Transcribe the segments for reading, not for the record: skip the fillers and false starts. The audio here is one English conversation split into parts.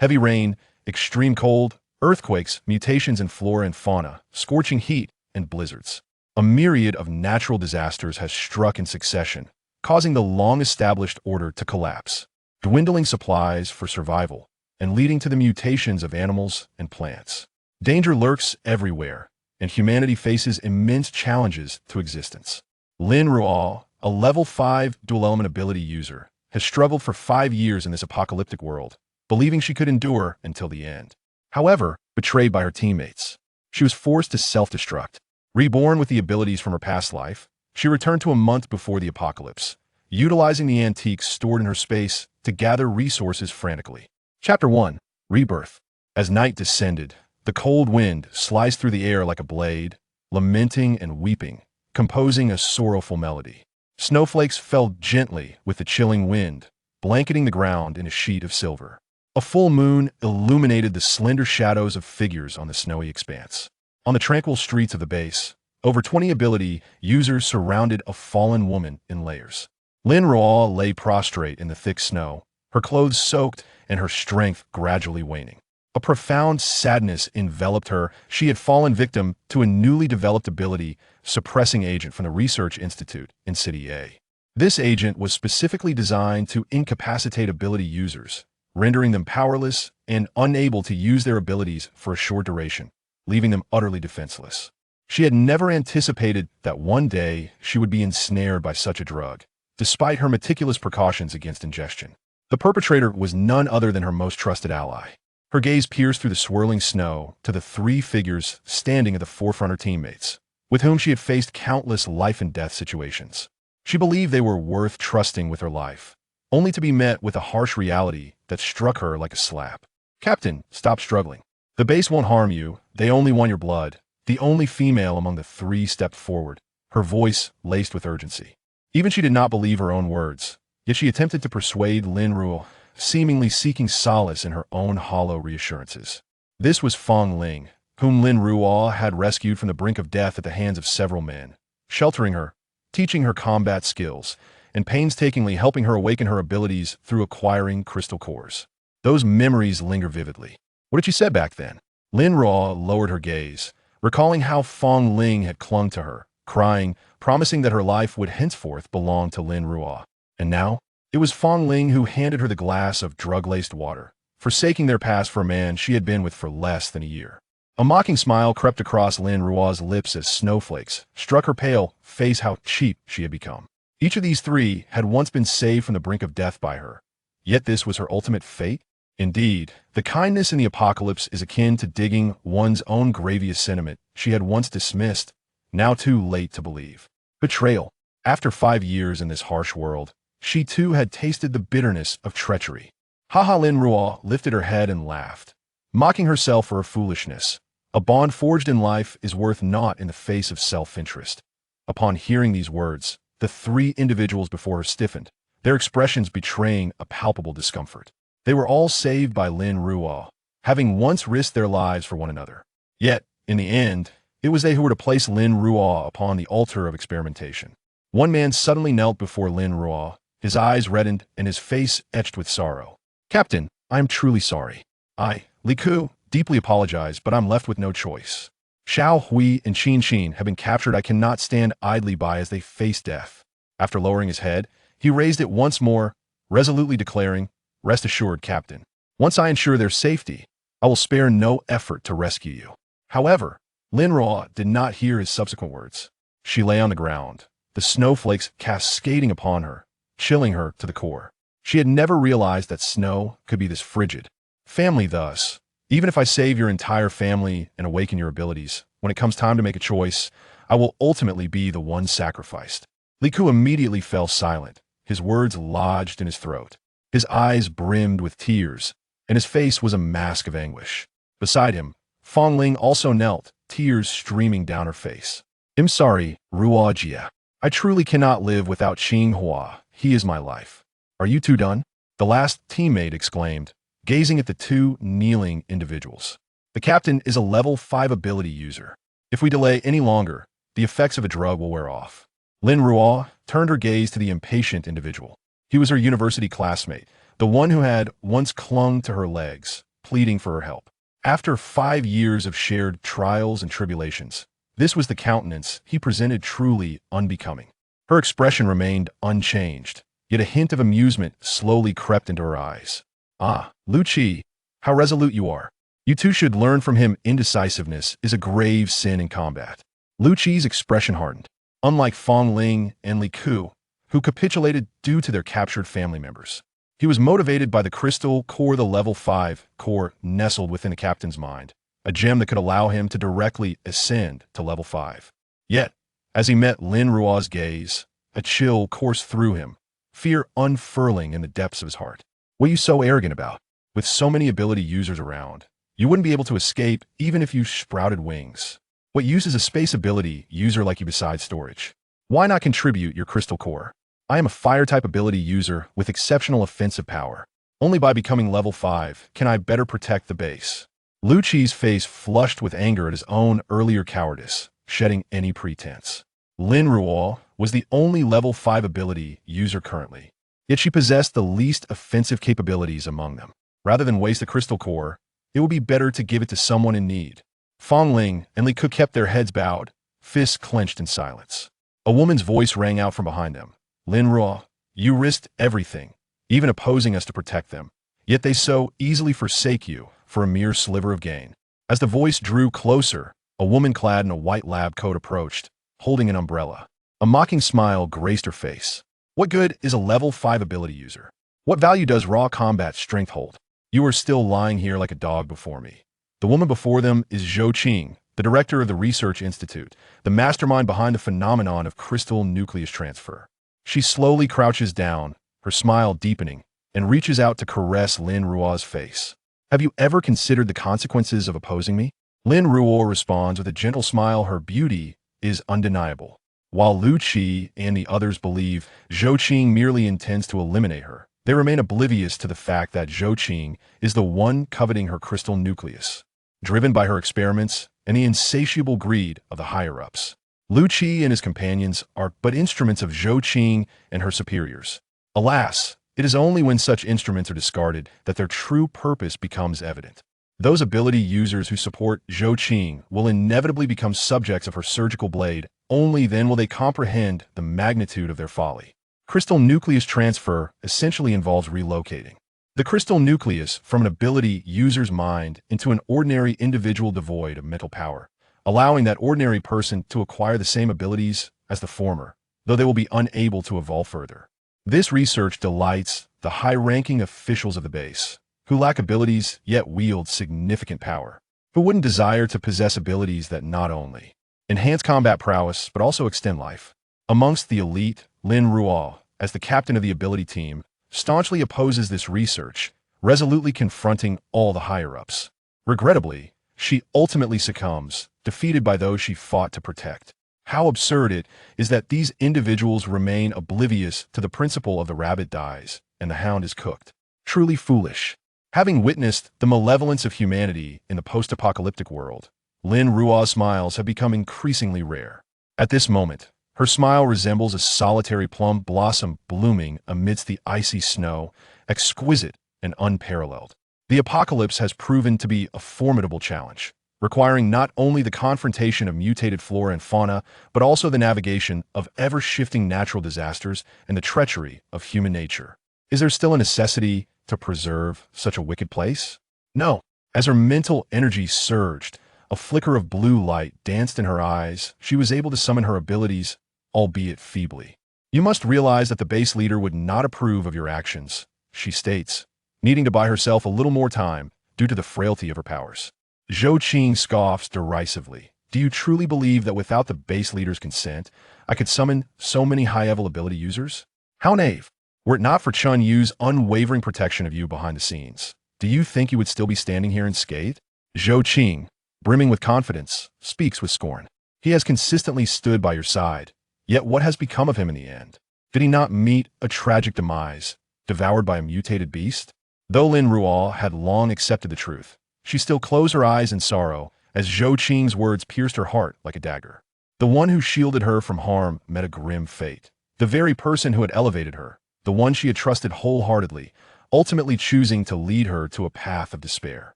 Heavy rain, extreme cold, earthquakes, mutations in flora and fauna, scorching heat, and blizzards. A myriad of natural disasters has struck in succession, causing the long-established order to collapse, dwindling supplies for survival, and leading to the mutations of animals and plants. Danger lurks everywhere, and humanity faces immense challenges to existence. Lin Ruo, a level 5 dual-element ability user, has struggled for 5 years in this apocalyptic world, believing she could endure until the end. However, betrayed by her teammates, she was forced to self-destruct. Reborn with the abilities from her past life, she returned to a month before the apocalypse, utilizing the antiques stored in her space to gather resources frantically. Chapter 1. Rebirth. As night descended, the cold wind sliced through the air like a blade, lamenting and weeping, composing a sorrowful melody. Snowflakes fell gently with the chilling wind, blanketing the ground in a sheet of silver. A full moon illuminated the slender shadows of figures on the snowy expanse. On the tranquil streets of the base, over 20 ability users surrounded a fallen woman in layers. Lin Ruo lay prostrate in the thick snow, her clothes soaked and her strength gradually waning. A profound sadness enveloped her. She had fallen victim to a newly developed ability suppressing agent from the Research Institute in City A. This agent was specifically designed to incapacitate ability users, rendering them powerless and unable to use their abilities for a short duration, leaving them utterly defenseless. She had never anticipated that one day she would be ensnared by such a drug, despite her meticulous precautions against ingestion. The perpetrator was none other than her most trusted ally. Her gaze pierced through the swirling snow to the 3 figures standing at the forefront of her teammates, with whom she had faced countless life-and-death situations. She believed they were worth trusting with her life, only to be met with a harsh reality that struck her like a slap. "Captain, stop struggling. The base won't harm you, they only want your blood." The only female among the 3 stepped forward, her voice laced with urgency. Even she did not believe her own words, yet she attempted to persuade Lin Ruo, seemingly seeking solace in her own hollow reassurances. This was Fong Ling, whom Lin Ruo had rescued from the brink of death at the hands of several men, sheltering her, teaching her combat skills, and painstakingly helping her awaken her abilities through acquiring crystal cores. Those memories linger vividly. What had she said back then? Lin Ruo lowered her gaze, recalling how Fong Ling had clung to her, crying, promising that her life would henceforth belong to Lin Ruo. And now, it was Fong Ling who handed her the glass of drug-laced water, forsaking their past for a man she had been with for less than a year. A mocking smile crept across Lin Ruo's lips as snowflakes struck her pale face. How cheap she had become. Each of these 3 had once been saved from the brink of death by her, yet this was her ultimate fate? Indeed, the kindness in the apocalypse is akin to digging one's own grievous sentiment she had once dismissed, now too late to believe. Betrayal. After 5 years in this harsh world, she too had tasted the bitterness of treachery. Haha. Lin Ruo lifted her head and laughed, mocking herself for her foolishness. A bond forged in life is worth naught in the face of self-interest. Upon hearing these words, the 3 individuals before her stiffened, their expressions betraying a palpable discomfort. They were all saved by Lin Ruo, having once risked their lives for one another. Yet, in the end, it was they who were to place Lin Ruo upon the altar of experimentation. One man suddenly knelt before Lin Ruo, his eyes reddened and his face etched with sorrow. "Captain, I am truly sorry. I, Li Ku, deeply apologize, but I'm left with no choice. Xiao Hui and Qin Qin have been captured. I cannot stand idly by as they face death." After lowering his head, he raised it once more, resolutely declaring, "Rest assured, Captain. Once I ensure their safety, I will spare no effort to rescue you." However, Lin Ruo did not hear his subsequent words. She lay on the ground, the snowflakes cascading upon her, chilling her to the core. She had never realized that snow could be this frigid. Family thus. Even if I save your entire family and awaken your abilities, when it comes time to make a choice, I will ultimately be the one sacrificed. Li Ku immediately fell silent, his words lodged in his throat. His eyes brimmed with tears, and his face was a mask of anguish. Beside him, Fong Ling also knelt, tears streaming down her face. "I'm sorry, Ruo Jia. I truly cannot live without Qing Hua. He is my life." "Are you 2 done?" the last teammate exclaimed, gazing at the 2 kneeling individuals. "The captain is a level 5 ability user. If we delay any longer, the effects of a drug will wear off." Lin Ruo turned her gaze to the impatient individual. He was her university classmate, the one who had once clung to her legs, pleading for her help. After 5 years of shared trials and tribulations, this was the countenance he presented truly unbecoming. Her expression remained unchanged, yet a hint of amusement slowly crept into her eyes. "Ah, Lu Qi, how resolute you are. You too should learn from him. Indecisiveness is a grave sin in combat." Lu Qi's expression hardened. Unlike Fong Ling and Li Ku, who capitulated due to their captured family members, he was motivated by the crystal core, the level 5 core nestled within the captain's mind, a gem that could allow him to directly ascend to level 5. Yet, as he met Lin Ruo's gaze, a chill coursed through him, fear unfurling in the depths of his heart. "What are you so arrogant about? With so many ability users around, you wouldn't be able to escape even if you sprouted wings. What use is a space ability user like you besides storage? Why not contribute your crystal core? I am a fire-type ability user with exceptional offensive power. Only by becoming level 5 can I better protect the base." Lu Qi's face flushed with anger at his own earlier cowardice, shedding any pretense. Lin Ruo was the only level 5 ability user currently, yet she possessed the least offensive capabilities among them. Rather than waste the crystal core, it would be better to give it to someone in need. Fong Ling and Li Ku kept their heads bowed, fists clenched in silence. A woman's voice rang out from behind them. "Lin Ruo, you risked everything, even opposing us to protect them, yet they so easily forsake you for a mere sliver of gain." As the voice drew closer, a woman clad in a white lab coat approached, holding an umbrella. A mocking smile graced her face. "What good is a level 5 ability user? What value does raw combat strength hold? You are still lying here like a dog before me." The woman before them is Zhou Qing, the director of the Research Institute, the mastermind behind the phenomenon of crystal nucleus transfer. She slowly crouches down, her smile deepening, and reaches out to caress Lin Ruo's face. "Have you ever considered the consequences of opposing me?" Lin Ruo responds with a gentle smile. Her beauty is undeniable. While Lu Qi and the others believe Zhou Qing merely intends to eliminate her, they remain oblivious to the fact that Zhou Qing is the one coveting her crystal nucleus, driven by her experiments and the insatiable greed of the higher-ups. Lu Qi and his companions are but instruments of Zhou Qing and her superiors. Alas, it is only when such instruments are discarded that their true purpose becomes evident. Those ability users who support Zhou Qing will inevitably become subjects of her surgical blade. Only then will they comprehend the magnitude of their folly. Crystal nucleus transfer essentially involves relocating the crystal nucleus from an ability user's mind into an ordinary individual devoid of mental power, allowing that ordinary person to acquire the same abilities as the former, though they will be unable to evolve further. This research delights the high-ranking officials of the base, who lack abilities yet wield significant power, who wouldn't desire to possess abilities that not only enhance combat prowess but also extend life. Amongst the elite, Lin Ruo, as the captain of the ability team, staunchly opposes this research, resolutely confronting all the higher-ups. Regrettably, she ultimately succumbs, defeated by those she fought to protect. How absurd it is that these individuals remain oblivious to the principle of the rabbit dies and the hound is cooked. Truly foolish. Having witnessed the malevolence of humanity in the post-apocalyptic world, Lin Ruo's smiles have become increasingly rare. At this moment, her smile resembles a solitary plum blossom blooming amidst the icy snow, exquisite and unparalleled. The apocalypse has proven to be a formidable challenge, requiring not only the confrontation of mutated flora and fauna, but also the navigation of ever-shifting natural disasters and the treachery of human nature. Is there still a necessity to preserve such a wicked place? No. As her mental energy surged, a flicker of blue light danced in her eyes. She was able to summon her abilities, albeit feebly. "You must realize that the base leader would not approve of your actions," she states, needing to buy herself a little more time due to the frailty of her powers. Zhou Qing scoffs derisively. "Do you truly believe that without the base leader's consent, I could summon so many high-level ability users? How naive! Were it not for Chun Yu's unwavering protection of you behind the scenes, do you think you would still be standing here unscathed?" Zhou Qing, brimming with confidence, speaks with scorn. "He has consistently stood by your side, yet what has become of him in the end? Did he not meet a tragic demise, devoured by a mutated beast?" Though Lin Ruo had long accepted the truth, she still closed her eyes in sorrow as Zhou Qing's words pierced her heart like a dagger. The one who shielded her from harm met a grim fate. The very person who had elevated her, the one she had trusted wholeheartedly, ultimately choosing to lead her to a path of despair.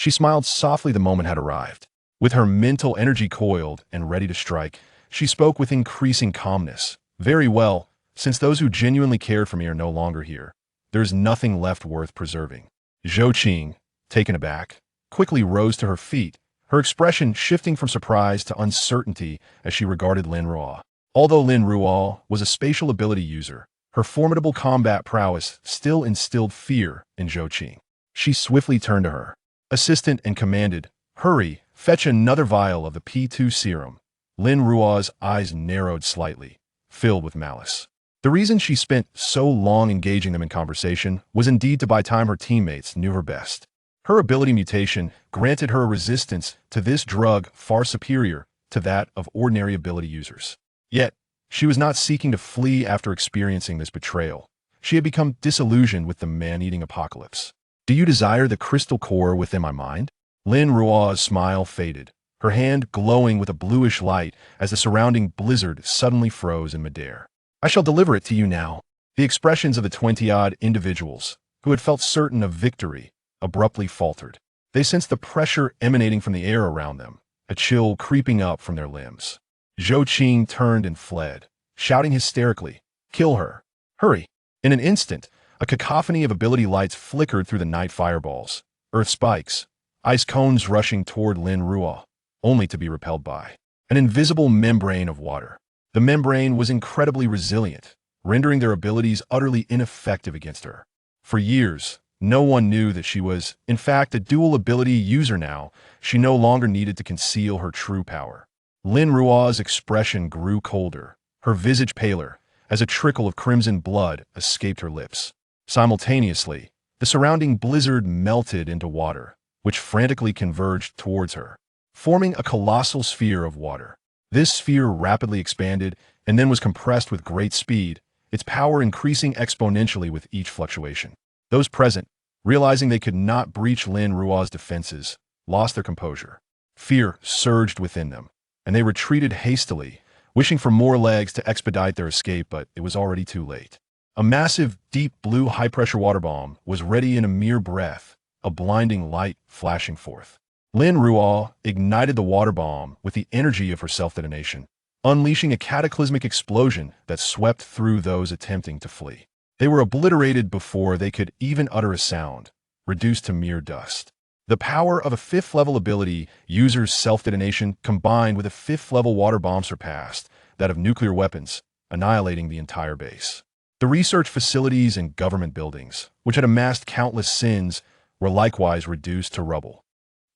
She smiled softly the moment had arrived. With her mental energy coiled and ready to strike, she spoke with increasing calmness. Very well, since those who genuinely cared for me are no longer here, there is nothing left worth preserving. Zhou Qing, taken aback, quickly rose to her feet, her expression shifting from surprise to uncertainty as she regarded Lin Ruo. Although Lin Ruo was a spatial ability user, her formidable combat prowess still instilled fear in Zhou Qing. She swiftly turned to her assistant and commanded, "Hurry, fetch another vial of the P2 serum." Lin Ruo's eyes narrowed slightly, filled with malice. The reason she spent so long engaging them in conversation was indeed to buy time her teammates knew her best. Her ability mutation granted her a resistance to this drug far superior to that of ordinary ability users. Yet, she was not seeking to flee after experiencing this betrayal. She had become disillusioned with the man-eating apocalypse. "Do you desire the crystal core within my mind?" Lin Ruo's smile faded, her hand glowing with a bluish light as the surrounding blizzard suddenly froze in midair. "I shall deliver it to you now." The expressions of the 20-odd individuals, who had felt certain of victory, abruptly faltered. They sensed the pressure emanating from the air around them, a chill creeping up from their limbs. Zhou Qing turned and fled, shouting hysterically, "Kill her! Hurry!" In an instant, a cacophony of ability lights flickered through the night fireballs, earth spikes, ice cones rushing toward Lin Ruo, only to be repelled by an invisible membrane of water. The membrane was incredibly resilient, rendering their abilities utterly ineffective against her. For years, no one knew that she was, in fact, a dual ability user now. She no longer needed to conceal her true power. Lin Ruo's expression grew colder, her visage paler, as a trickle of crimson blood escaped her lips. Simultaneously, the surrounding blizzard melted into water, which frantically converged towards her, forming a colossal sphere of water. This sphere rapidly expanded and then was compressed with great speed, its power increasing exponentially with each fluctuation. Those present, realizing they could not breach Lin Ruo's defenses, lost their composure. Fear surged within them, and they retreated hastily, wishing for more legs to expedite their escape, but it was already too late. A massive, deep blue high-pressure water bomb was ready in a mere breath, a blinding light flashing forth. Lin Ruo ignited the water bomb with the energy of her self-detonation, unleashing a cataclysmic explosion that swept through those attempting to flee. They were obliterated before they could even utter a sound, reduced to mere dust. The power of a 5th-level ability user's self-detonation combined with a 5th-level water bomb surpassed that of nuclear weapons, annihilating the entire base. The research facilities and government buildings, which had amassed countless sins, were likewise reduced to rubble.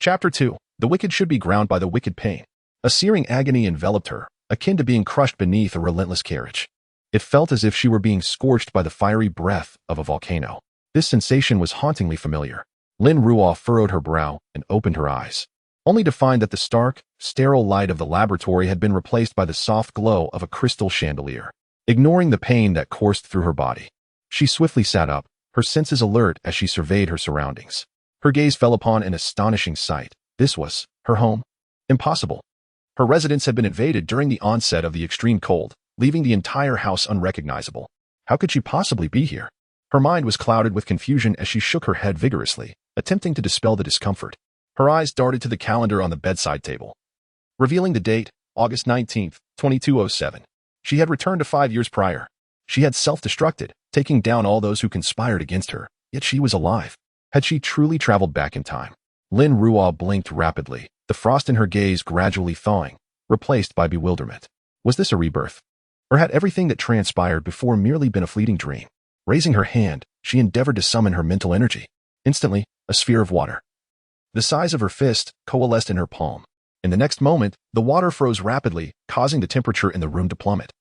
Chapter 2. The wicked should be ground by the wicked pain. A searing agony enveloped her, akin to being crushed beneath a relentless carriage. It felt as if she were being scorched by the fiery breath of a volcano. This sensation was hauntingly familiar. Lin Ruo furrowed her brow and opened her eyes, only to find that the stark, sterile light of the laboratory had been replaced by the soft glow of a crystal chandelier. Ignoring the pain that coursed through her body, she swiftly sat up, her senses alert as she surveyed her surroundings. Her gaze fell upon an astonishing sight. This was her home. Impossible. Her residence had been invaded during the onset of the extreme cold, leaving the entire house unrecognizable. How could she possibly be here? Her mind was clouded with confusion as she shook her head vigorously, attempting to dispel the discomfort. Her eyes darted to the calendar on the bedside table, revealing the date, August 19th, 2207. She had returned to 5 years prior. She had self-destructed, taking down all those who conspired against her, yet she was alive. Had she truly traveled back in time? Lin Ruo blinked rapidly, the frost in her gaze gradually thawing, replaced by bewilderment. Was this a rebirth? Or had everything that transpired before merely been a fleeting dream? Raising her hand, she endeavored to summon her mental energy. Instantly, a sphere of water, the size of her fist, coalesced in her palm. In the next moment, the water froze rapidly, causing the temperature in the room to plummet.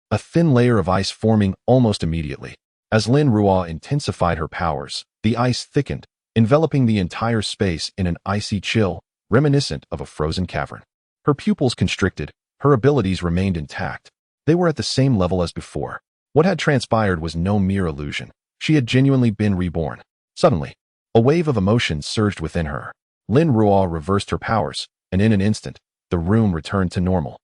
A thin layer of ice forming almost immediately. As Lin Ruo intensified her powers, the ice thickened, enveloping the entire space in an icy chill, reminiscent of a frozen cavern. Her pupils constricted, her abilities remained intact. They were at the same level as before. What had transpired was no mere illusion. She had genuinely been reborn. Suddenly, a wave of emotion surged within her. Lin Ruo reversed her powers, and in an instant, the room returned to normal.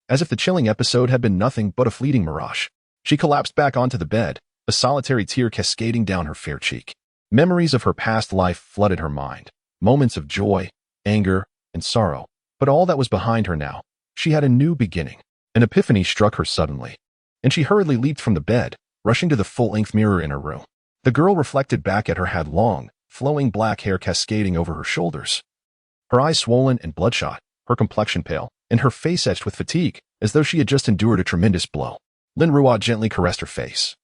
As if the chilling episode had been nothing but a fleeting mirage, she collapsed back onto the bed, a solitary tear cascading down her fair cheek. Memories of her past life flooded her mind, Moments of joy, anger, and sorrow. But all that was behind her now. She had a new beginning. An epiphany struck her suddenly, and she hurriedly leaped from the bed, rushing to the full-length mirror in her room. The girl reflected back at her had long, flowing black hair cascading over her shoulders. Her eyes swollen and bloodshot, her complexion pale, and her face etched with fatigue, as though she had just endured a tremendous blow. Lin Ruo gently caressed her face,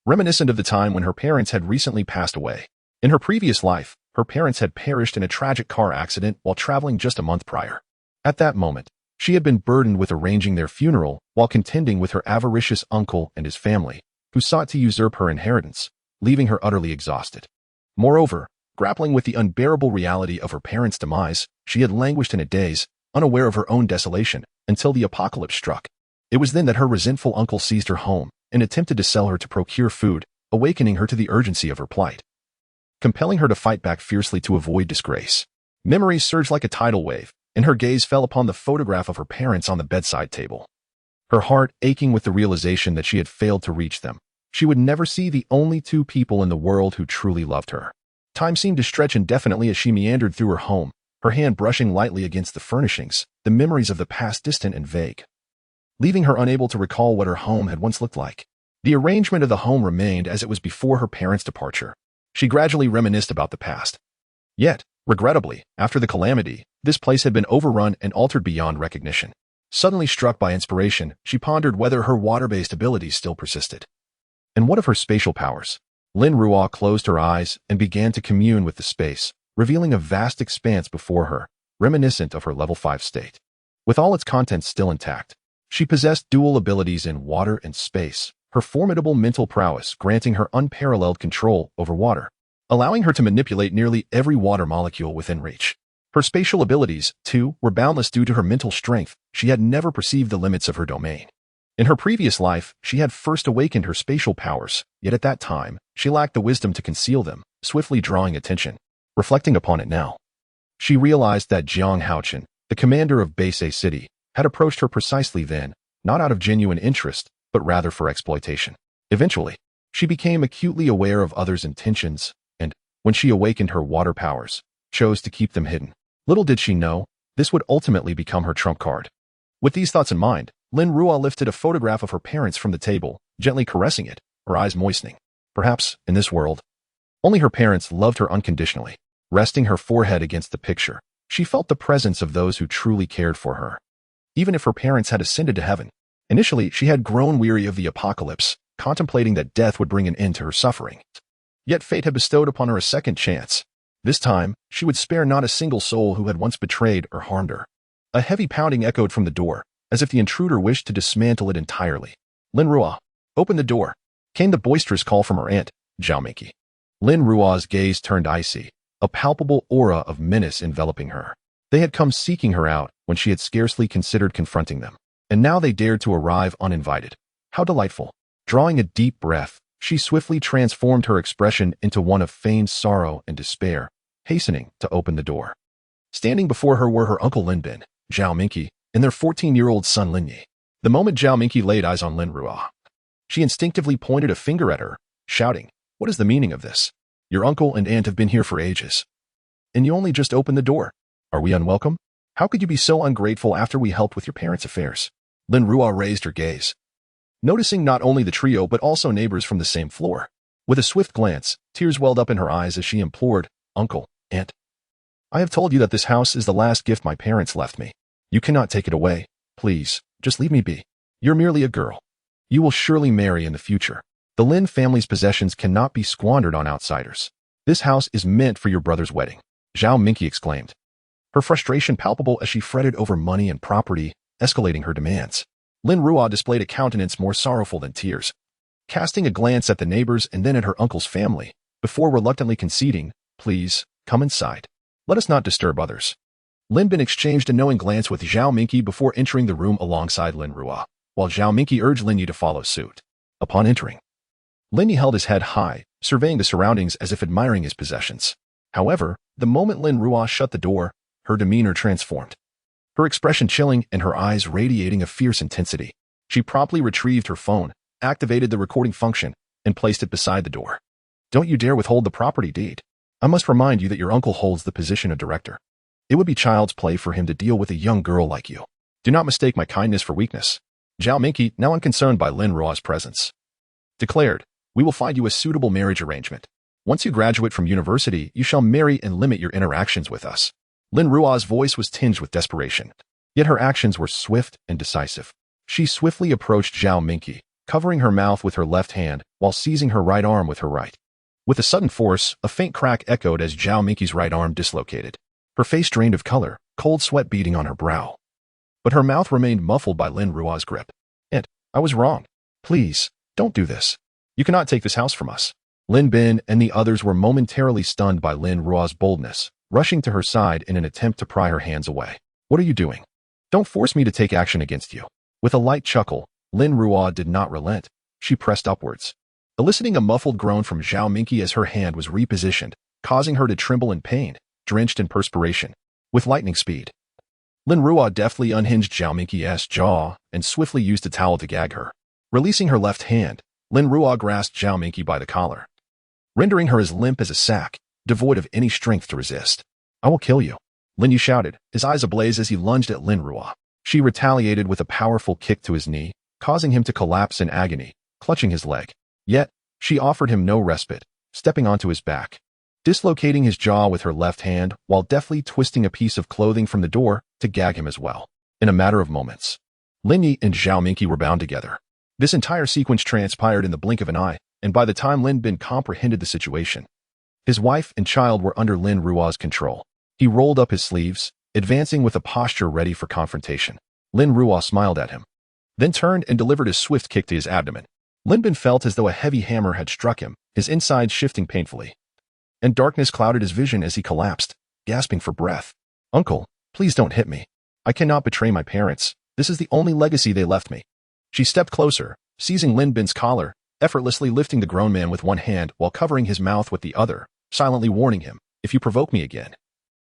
reminiscent of the time when her parents had recently passed away. In her previous life, her parents had perished in a tragic car accident while traveling just a month prior. At that moment, she had been burdened with arranging their funeral while contending with her avaricious uncle and his family, who sought to usurp her inheritance, leaving her utterly exhausted. Moreover, grappling with the unbearable reality of her parents' demise, she had languished in a daze, unaware of her own desolation, until the apocalypse struck. It was then that her resentful uncle seized her home and attempted to sell her to procure food, awakening her to the urgency of her plight, compelling her to fight back fiercely to avoid disgrace. Memories surged like a tidal wave, and her gaze fell upon the photograph of her parents on the bedside table. Her heart aching with the realization that she had failed to reach them. She would never see the only two people in the world who truly loved her. Time seemed to stretch indefinitely as she meandered through her home, her hand brushing lightly against the furnishings, the memories of the past distant and vague, leaving her unable to recall what her home had once looked like. The arrangement of the home remained as it was before her parents' departure. She gradually reminisced about the past. Yet, regrettably, after the calamity, this place had been overrun and altered beyond recognition. Suddenly struck by inspiration, she pondered whether her water-based abilities still persisted. And what of her spatial powers? Lin Ruo closed her eyes and began to commune with the space, revealing a vast expanse before her, reminiscent of her level 5 state. With all its contents still intact, she possessed dual abilities in water and space, her formidable mental prowess granting her unparalleled control over water, allowing her to manipulate nearly every water molecule within reach. Her spatial abilities, too, were boundless due to her mental strength. She had never perceived the limits of her domain. In her previous life, she had first awakened her spatial powers, yet at that time, she lacked the wisdom to conceal them, swiftly drawing attention. Reflecting upon it now, she realized that Jiang Haochen, the commander of Base A City, had approached her precisely then, not out of genuine interest, but rather for exploitation. Eventually, she became acutely aware of others' intentions, and, when she awakened her water powers, chose to keep them hidden. Little did she know, this would ultimately become her trump card. With these thoughts in mind, Lin Ruo lifted a photograph of her parents from the table, gently caressing it, her eyes moistening. Perhaps, in this world, only her parents loved her unconditionally. Resting her forehead against the picture, she felt the presence of those who truly cared for her. Even if her parents had ascended to heaven, initially she had grown weary of the apocalypse, contemplating that death would bring an end to her suffering. Yet fate had bestowed upon her a second chance. This time, she would spare not a single soul who had once betrayed or harmed her. A heavy pounding echoed from the door, as if the intruder wished to dismantle it entirely. Lin Ruo, open the door, came the boisterous call from her aunt, Zhao Minqi. Lin Ruo's gaze turned icy, a palpable aura of menace enveloping her. They had come seeking her out when she had scarcely considered confronting them, and now they dared to arrive uninvited. How delightful! Drawing a deep breath, she swiftly transformed her expression into one of feigned sorrow and despair, hastening to open the door. Standing before her were her uncle Lin Bin, Zhao Minqi, and their 14-year-old son Lin Yi. The moment Zhao Minqi laid eyes on Lin Ruo, she instinctively pointed a finger at her, shouting, "What is the meaning of this? Your uncle and aunt have been here for ages, and you only just opened the door. Are we unwelcome? How could you be so ungrateful after we helped with your parents' affairs?" Lin Ruo raised her gaze, noticing not only the trio but also neighbors from the same floor. With a swift glance, tears welled up in her eyes as she implored, "Uncle, aunt, I have told you that this house is the last gift my parents left me. You cannot take it away. Please, just leave me be. You're merely a girl. You will surely marry in the future. The Lin family's possessions cannot be squandered on outsiders. This house is meant for your brother's wedding," Zhao Minqi exclaimed, her frustration palpable as she fretted over money and property, escalating her demands. Lin Ruo displayed a countenance more sorrowful than tears, casting a glance at the neighbors and then at her uncle's family, before reluctantly conceding, "Please, come inside. Let us not disturb others." Lin Bin exchanged a knowing glance with Zhao Minqi before entering the room alongside Lin Ruo, while Zhao Minqi urged Lin Yi to follow suit. Upon entering, Lin Yi held his head high, surveying the surroundings as if admiring his possessions. However, the moment Lin Ruo shut the door, her demeanor transformed, her expression chilling and her eyes radiating a fierce intensity. She promptly retrieved her phone, activated the recording function, and placed it beside the door. "Don't you dare withhold the property deed. I must remind you that your uncle holds the position of director. It would be child's play for him to deal with a young girl like you. Do not mistake my kindness for weakness. Zhao Minqi, now unconcerned by Lin Ruo's presence, declared, we will find you a suitable marriage arrangement. Once you graduate from university, you shall marry and limit your interactions with us. Lin Ruo's voice was tinged with desperation, yet her actions were swift and decisive. She swiftly approached Zhao Minqi, covering her mouth with her left hand while seizing her right arm with her right. With a sudden force, a faint crack echoed as Zhao Minqi's right arm dislocated. Her face drained of color, cold sweat beading on her brow. But her mouth remained muffled by Lin Ruo's grip. And, I was wrong. Please, don't do this. You cannot take this house from us. Lin Bin and the others were momentarily stunned by Lin Ruo's boldness, rushing to her side in an attempt to pry her hands away. What are you doing? Don't force me to take action against you. With a light chuckle, Lin Ruo did not relent. She pressed upwards, eliciting a muffled groan from Zhao Minqi as her hand was repositioned, causing her to tremble in pain, drenched in perspiration. With lightning speed, Lin Ruo deftly unhinged Zhao Minqi's jaw and swiftly used a towel to gag her. Releasing her left hand, Lin Ruo grasped Zhao Minqi by the collar, rendering her as limp as a sack, devoid of any strength to resist. I will kill you, Lin Yu shouted, his eyes ablaze as he lunged at Lin Ruo. She retaliated with a powerful kick to his knee, causing him to collapse in agony, clutching his leg. Yet, she offered him no respite, stepping onto his back, dislocating his jaw with her left hand while deftly twisting a piece of clothing from the door to gag him as well. In a matter of moments, Lin Yi and Zhao Minqi were bound together. This entire sequence transpired in the blink of an eye, and by the time Lin Bin comprehended the situation, his wife and child were under Lin Ruo's control. He rolled up his sleeves, advancing with a posture ready for confrontation. Lin Ruo smiled at him, then turned and delivered a swift kick to his abdomen. Lin Bin felt as though a heavy hammer had struck him, his insides shifting painfully, and darkness clouded his vision as he collapsed, gasping for breath. Uncle, please don't hit me. I cannot betray my parents. This is the only legacy they left me. She stepped closer, seizing Lin Bin's collar, effortlessly lifting the grown man with one hand while covering his mouth with the other, silently warning him, if you provoke me again,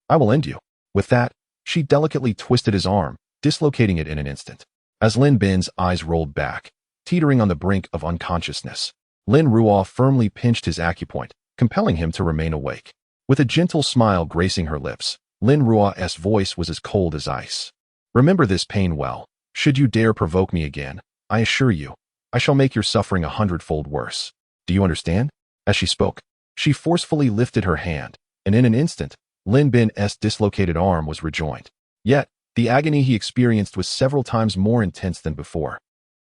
I will end you. With that, she delicately twisted his arm, dislocating it in an instant. As Lin Bin's eyes rolled back, teetering on the brink of unconsciousness, Lin Ruo firmly pinched his acupoint, compelling him to remain awake. With a gentle smile gracing her lips, Lin Ruo's voice was as cold as ice. Remember this pain well. Should you dare provoke me again, I assure you, I shall make your suffering 100-fold worse. Do you understand? As she spoke, she forcefully lifted her hand, and in an instant, Lin Bin's dislocated arm was rejoined. Yet, the agony he experienced was several times more intense than before,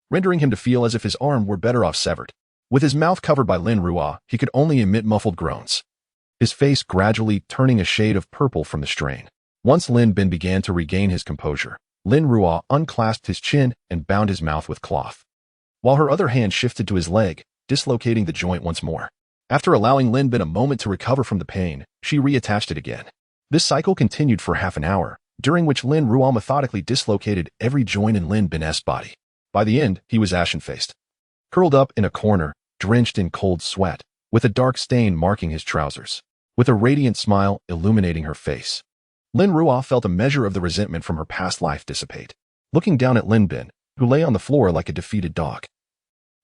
rendering him to feel as if his arm were better off severed. With his mouth covered by Lin Ruo, he could only emit muffled groans, his face gradually turning a shade of purple from the strain. Once Lin Bin began to regain his composure, Lin Ruo unclasped his chin and bound his mouth with cloth, while her other hand shifted to his leg, dislocating the joint once more. After allowing Lin Bin a moment to recover from the pain, she reattached it again. This cycle continued for half an hour, during which Lin Ruo methodically dislocated every joint in Lin Bin's body. By the end, he was ashen-faced, curled up in a corner, drenched in cold sweat, with a dark stain marking his trousers. With a radiant smile illuminating her face, Lin Ruo felt a measure of the resentment from her past life dissipate. Looking down at Lin Bin, who lay on the floor like a defeated dog,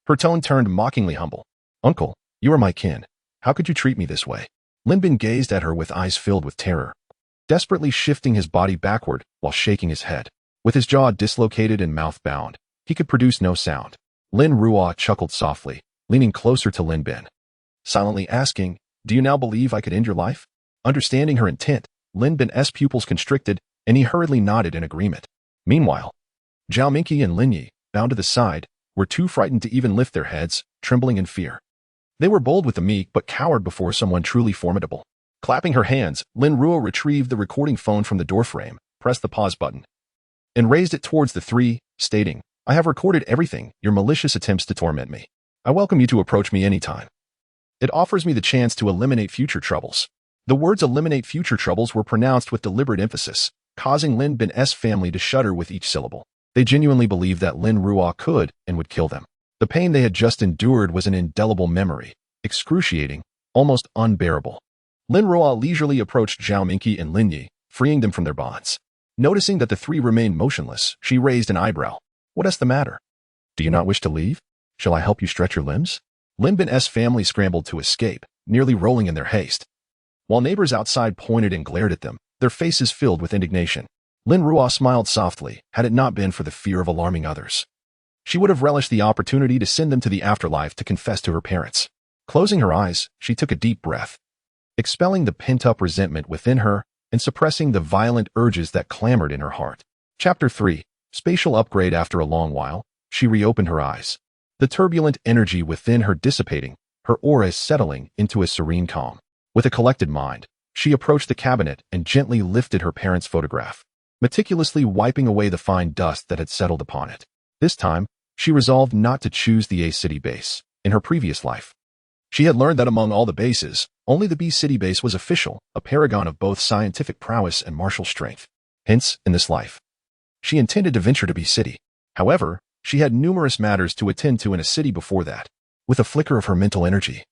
her tone turned mockingly humble. Uncle, you are my kin. How could you treat me this way? Lin Bin gazed at her with eyes filled with terror, desperately shifting his body backward while shaking his head. With his jaw dislocated and mouth bound, he could produce no sound. Lin Ruo chuckled softly, leaning closer to Lin Bin, silently asking, do you now believe I could end your life? Understanding her intent, Lin Bin's pupils constricted, and he hurriedly nodded in agreement. Meanwhile, Zhao Minqi and Lin Yi, bound to the side, were too frightened to even lift their heads, trembling in fear. They were bold with the meek but cowered before someone truly formidable. Clapping her hands, Lin Ruo retrieved the recording phone from the doorframe, pressed the pause button, and raised it towards the three, stating, I have recorded everything, your malicious attempts to torment me. I welcome you to approach me anytime. It offers me the chance to eliminate future troubles. The words eliminate future troubles were pronounced with deliberate emphasis, causing Lin Bin's family to shudder with each syllable. They genuinely believed that Lin Ruo could and would kill them. The pain they had just endured was an indelible memory, excruciating, almost unbearable. Lin Ruo leisurely approached Zhao Minqi and Lin Yi, freeing them from their bonds. Noticing that the three remained motionless, she raised an eyebrow. What is the matter? Do you not wish to leave? Shall I help you stretch your limbs? Lin Bin's family scrambled to escape, nearly rolling in their haste. While neighbors outside pointed and glared at them, their faces filled with indignation. Lin Ruo smiled softly, had it not been for the fear of alarming others. She would have relished the opportunity to send them to the afterlife to confess to her parents. Closing her eyes, she took a deep breath, expelling the pent-up resentment within her and suppressing the violent urges that clamored in her heart. Chapter 3. Spatial Upgrade. After a long while, she reopened her eyes. The turbulent energy within her dissipating, her aura settling into a serene calm. With a collected mind, she approached the cabinet and gently lifted her parents' photograph, meticulously wiping away the fine dust that had settled upon it. This time, she resolved not to choose the A-City base. In her previous life, she had learned that among all the bases, only the B-City base was official, a paragon of both scientific prowess and martial strength. Hence, in this life, she intended to venture to B-City. However, she had numerous matters to attend to in a city before that. With a flicker of her mental energy,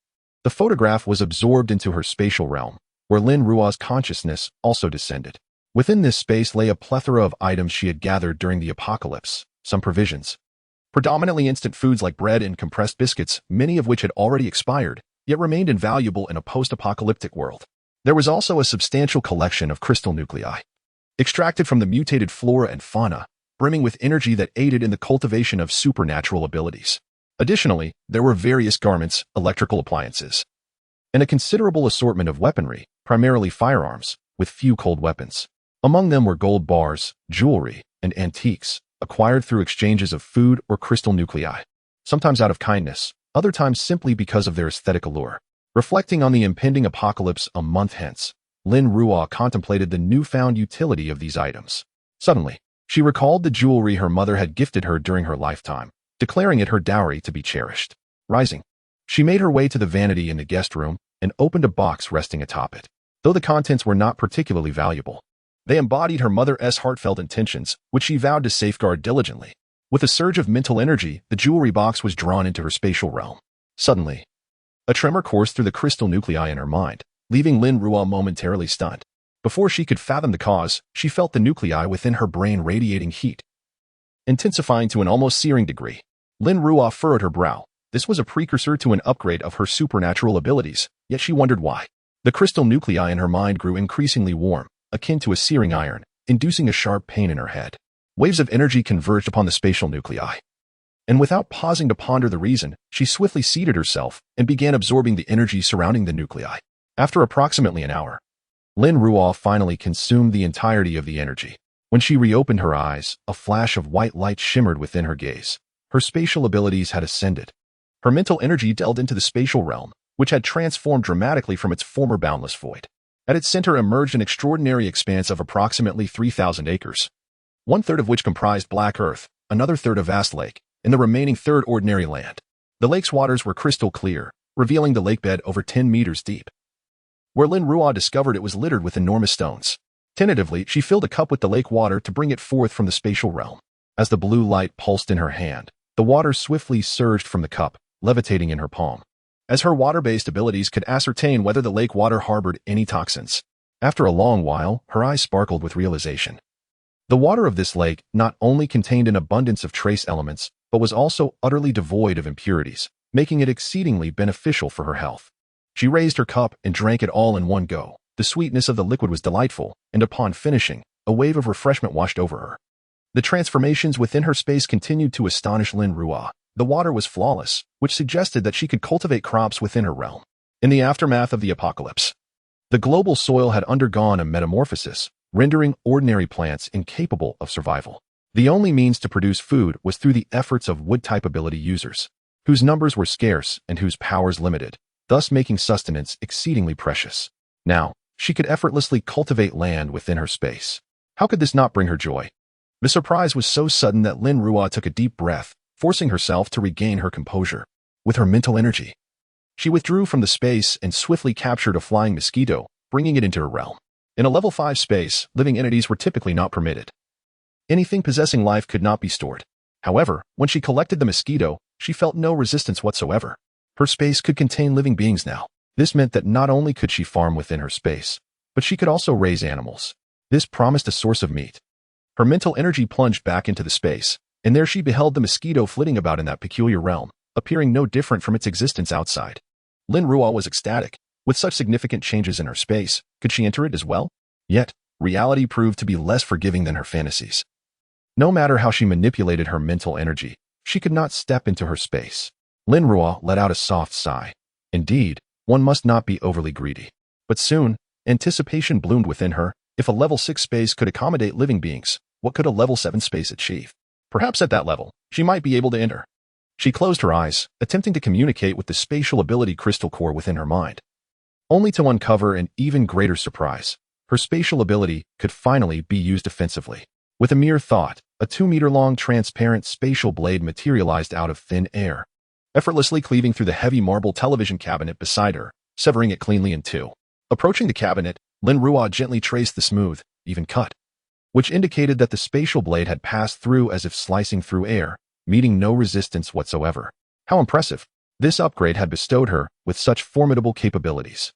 the photograph was absorbed into her spatial realm, where Lin Ruo's consciousness also descended. Within this space lay a plethora of items she had gathered during the apocalypse, some provisions, predominantly instant foods like bread and compressed biscuits, many of which had already expired, yet remained invaluable in a post-apocalyptic world. There was also a substantial collection of crystal nuclei, extracted from the mutated flora and fauna, brimming with energy that aided in the cultivation of supernatural abilities. Additionally, there were various garments, electrical appliances, and a considerable assortment of weaponry, primarily firearms, with few cold weapons. Among them were gold bars, jewelry, and antiques, acquired through exchanges of food or crystal nuclei, sometimes out of kindness, other times simply because of their aesthetic allure. Reflecting on the impending apocalypse a month hence, Lin Ruo contemplated the newfound utility of these items. Suddenly, she recalled the jewelry her mother had gifted her during her lifetime, declaring it her dowry to be cherished. Rising, she made her way to the vanity in the guest room and opened a box resting atop it. Though the contents were not particularly valuable, they embodied her mother's heartfelt intentions, which she vowed to safeguard diligently. With a surge of mental energy, the jewelry box was drawn into her spatial realm. Suddenly, a tremor coursed through the crystal nuclei in her mind, leaving Lin Ruo momentarily stunned. Before she could fathom the cause, she felt the nuclei within her brain radiating heat, intensifying to an almost searing degree. Lin Ruo furrowed her brow. This was a precursor to an upgrade of her supernatural abilities, yet she wondered why. The crystal nuclei in her mind grew increasingly warm, akin to a searing iron, inducing a sharp pain in her head. Waves of energy converged upon the spatial nuclei, and without pausing to ponder the reason, she swiftly seated herself and began absorbing the energy surrounding the nuclei. After approximately an hour, Lin Ruo finally consumed the entirety of the energy. When she reopened her eyes, a flash of white light shimmered within her gaze. Her spatial abilities had ascended. Her mental energy delved into the spatial realm, which had transformed dramatically from its former boundless void. At its center emerged an extraordinary expanse of approximately 3,000 acres, one-third of which comprised black earth, another third a vast lake, and the remaining third ordinary land. The lake's waters were crystal clear, revealing the lakebed over 10 meters deep. Where Lin Ruo discovered it was littered with enormous stones. Tentatively, she filled a cup with the lake water to bring it forth from the spatial realm. As the blue light pulsed in her hand, the water swiftly surged from the cup, levitating in her palm. As her water-based abilities could ascertain whether the lake water harbored any toxins. After a long while, her eyes sparkled with realization. The water of this lake not only contained an abundance of trace elements, but was also utterly devoid of impurities, making it exceedingly beneficial for her health. She raised her cup and drank it all in one go. The sweetness of the liquid was delightful, and upon finishing, a wave of refreshment washed over her. The transformations within her space continued to astonish Lin Ruo. The water was flawless, which suggested that she could cultivate crops within her realm. In the aftermath of the apocalypse, the global soil had undergone a metamorphosis, rendering ordinary plants incapable of survival. The only means to produce food was through the efforts of wood-type ability users, whose numbers were scarce and whose powers limited, thus making sustenance exceedingly precious. Now, she could effortlessly cultivate land within her space. How could this not bring her joy? The surprise was so sudden that Lin Ruo took a deep breath, forcing herself to regain her composure. With her mental energy, she withdrew from the space and swiftly captured a flying mosquito, bringing it into her realm. In a level 5 space, living entities were typically not permitted. Anything possessing life could not be stored. However, when she collected the mosquito, she felt no resistance whatsoever. Her space could contain living beings now. This meant that not only could she farm within her space, but she could also raise animals. This promised a source of meat. Her mental energy plunged back into the space, and there she beheld the mosquito flitting about in that peculiar realm, appearing no different from its existence outside. Lin Ruo was ecstatic. With such significant changes in her space, could she enter it as well? Yet, reality proved to be less forgiving than her fantasies. No matter how she manipulated her mental energy, she could not step into her space. Lin Ruo let out a soft sigh. Indeed, one must not be overly greedy. But soon, anticipation bloomed within her. If a level 6 space could accommodate living beings, what could a level 7 space achieve? Perhaps at that level, she might be able to enter. She closed her eyes, attempting to communicate with the spatial ability crystal core within her mind. Only to uncover an even greater surprise. Her spatial ability could finally be used offensively. With a mere thought, a 2-meter-long transparent spatial blade materialized out of thin air, effortlessly cleaving through the heavy marble television cabinet beside her, severing it cleanly in two. Approaching the cabinet, Lin Ruo gently traced the smooth, even cut, which indicated that the spatial blade had passed through as if slicing through air, meeting no resistance whatsoever. How impressive! This upgrade had bestowed her with such formidable capabilities.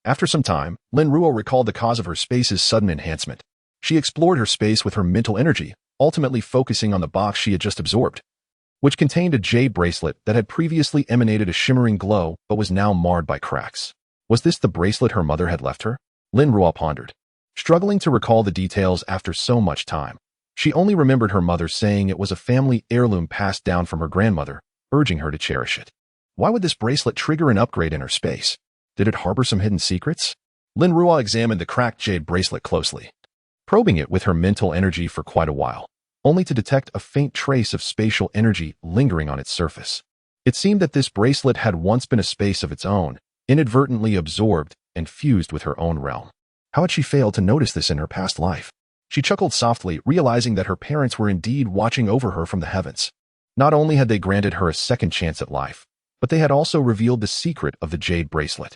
After some time, Lin Ruo recalled the cause of her space's sudden enhancement. She explored her space with her mental energy, ultimately focusing on the box she had just absorbed, which contained a jade bracelet that had previously emanated a shimmering glow but was now marred by cracks. Was this the bracelet her mother had left her? Lin Ruo pondered, struggling to recall the details after so much time. She only remembered her mother saying it was a family heirloom passed down from her grandmother, urging her to cherish it. Why would this bracelet trigger an upgrade in her space? Did it harbor some hidden secrets? Lin Ruo examined the cracked jade bracelet closely, probing it with her mental energy for quite a while, only to detect a faint trace of spatial energy lingering on its surface. It seemed that this bracelet had once been a space of its own, inadvertently absorbed and fused with her own realm. How had she failed to notice this in her past life? She chuckled softly, realizing that her parents were indeed watching over her from the heavens. Not only had they granted her a second chance at life, but they had also revealed the secret of the jade bracelet.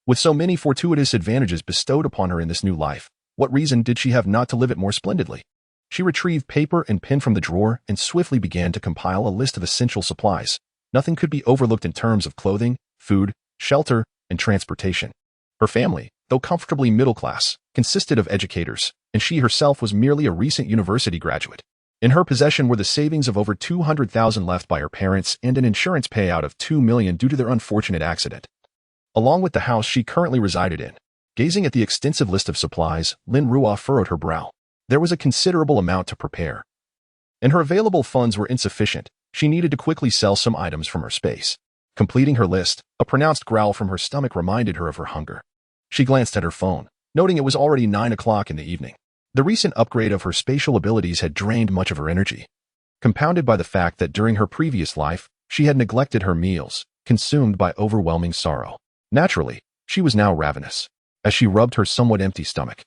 With so many fortuitous advantages bestowed upon her in this new life, what reason did she have not to live it more splendidly? She retrieved paper and pen from the drawer and swiftly began to compile a list of essential supplies. Nothing could be overlooked in terms of clothing, food, shelter, and transportation. Her family, though comfortably middle class, consisted of educators, and she herself was merely a recent university graduate. In her possession were the savings of over 200,000 left by her parents and an insurance payout of 2 million due to their unfortunate accident, along with the house she currently resided in. Gazing at the extensive list of supplies, Lin Ruo furrowed her brow. There was a considerable amount to prepare, and her available funds were insufficient. She needed to quickly sell some items from her space. Completing her list, a pronounced growl from her stomach reminded her of her hunger. She glanced at her phone, noting it was already 9 o'clock in the evening. The recent upgrade of her spatial abilities had drained much of her energy, compounded by the fact that during her previous life, she had neglected her meals, consumed by overwhelming sorrow. Naturally, she was now ravenous. As she rubbed her somewhat empty stomach,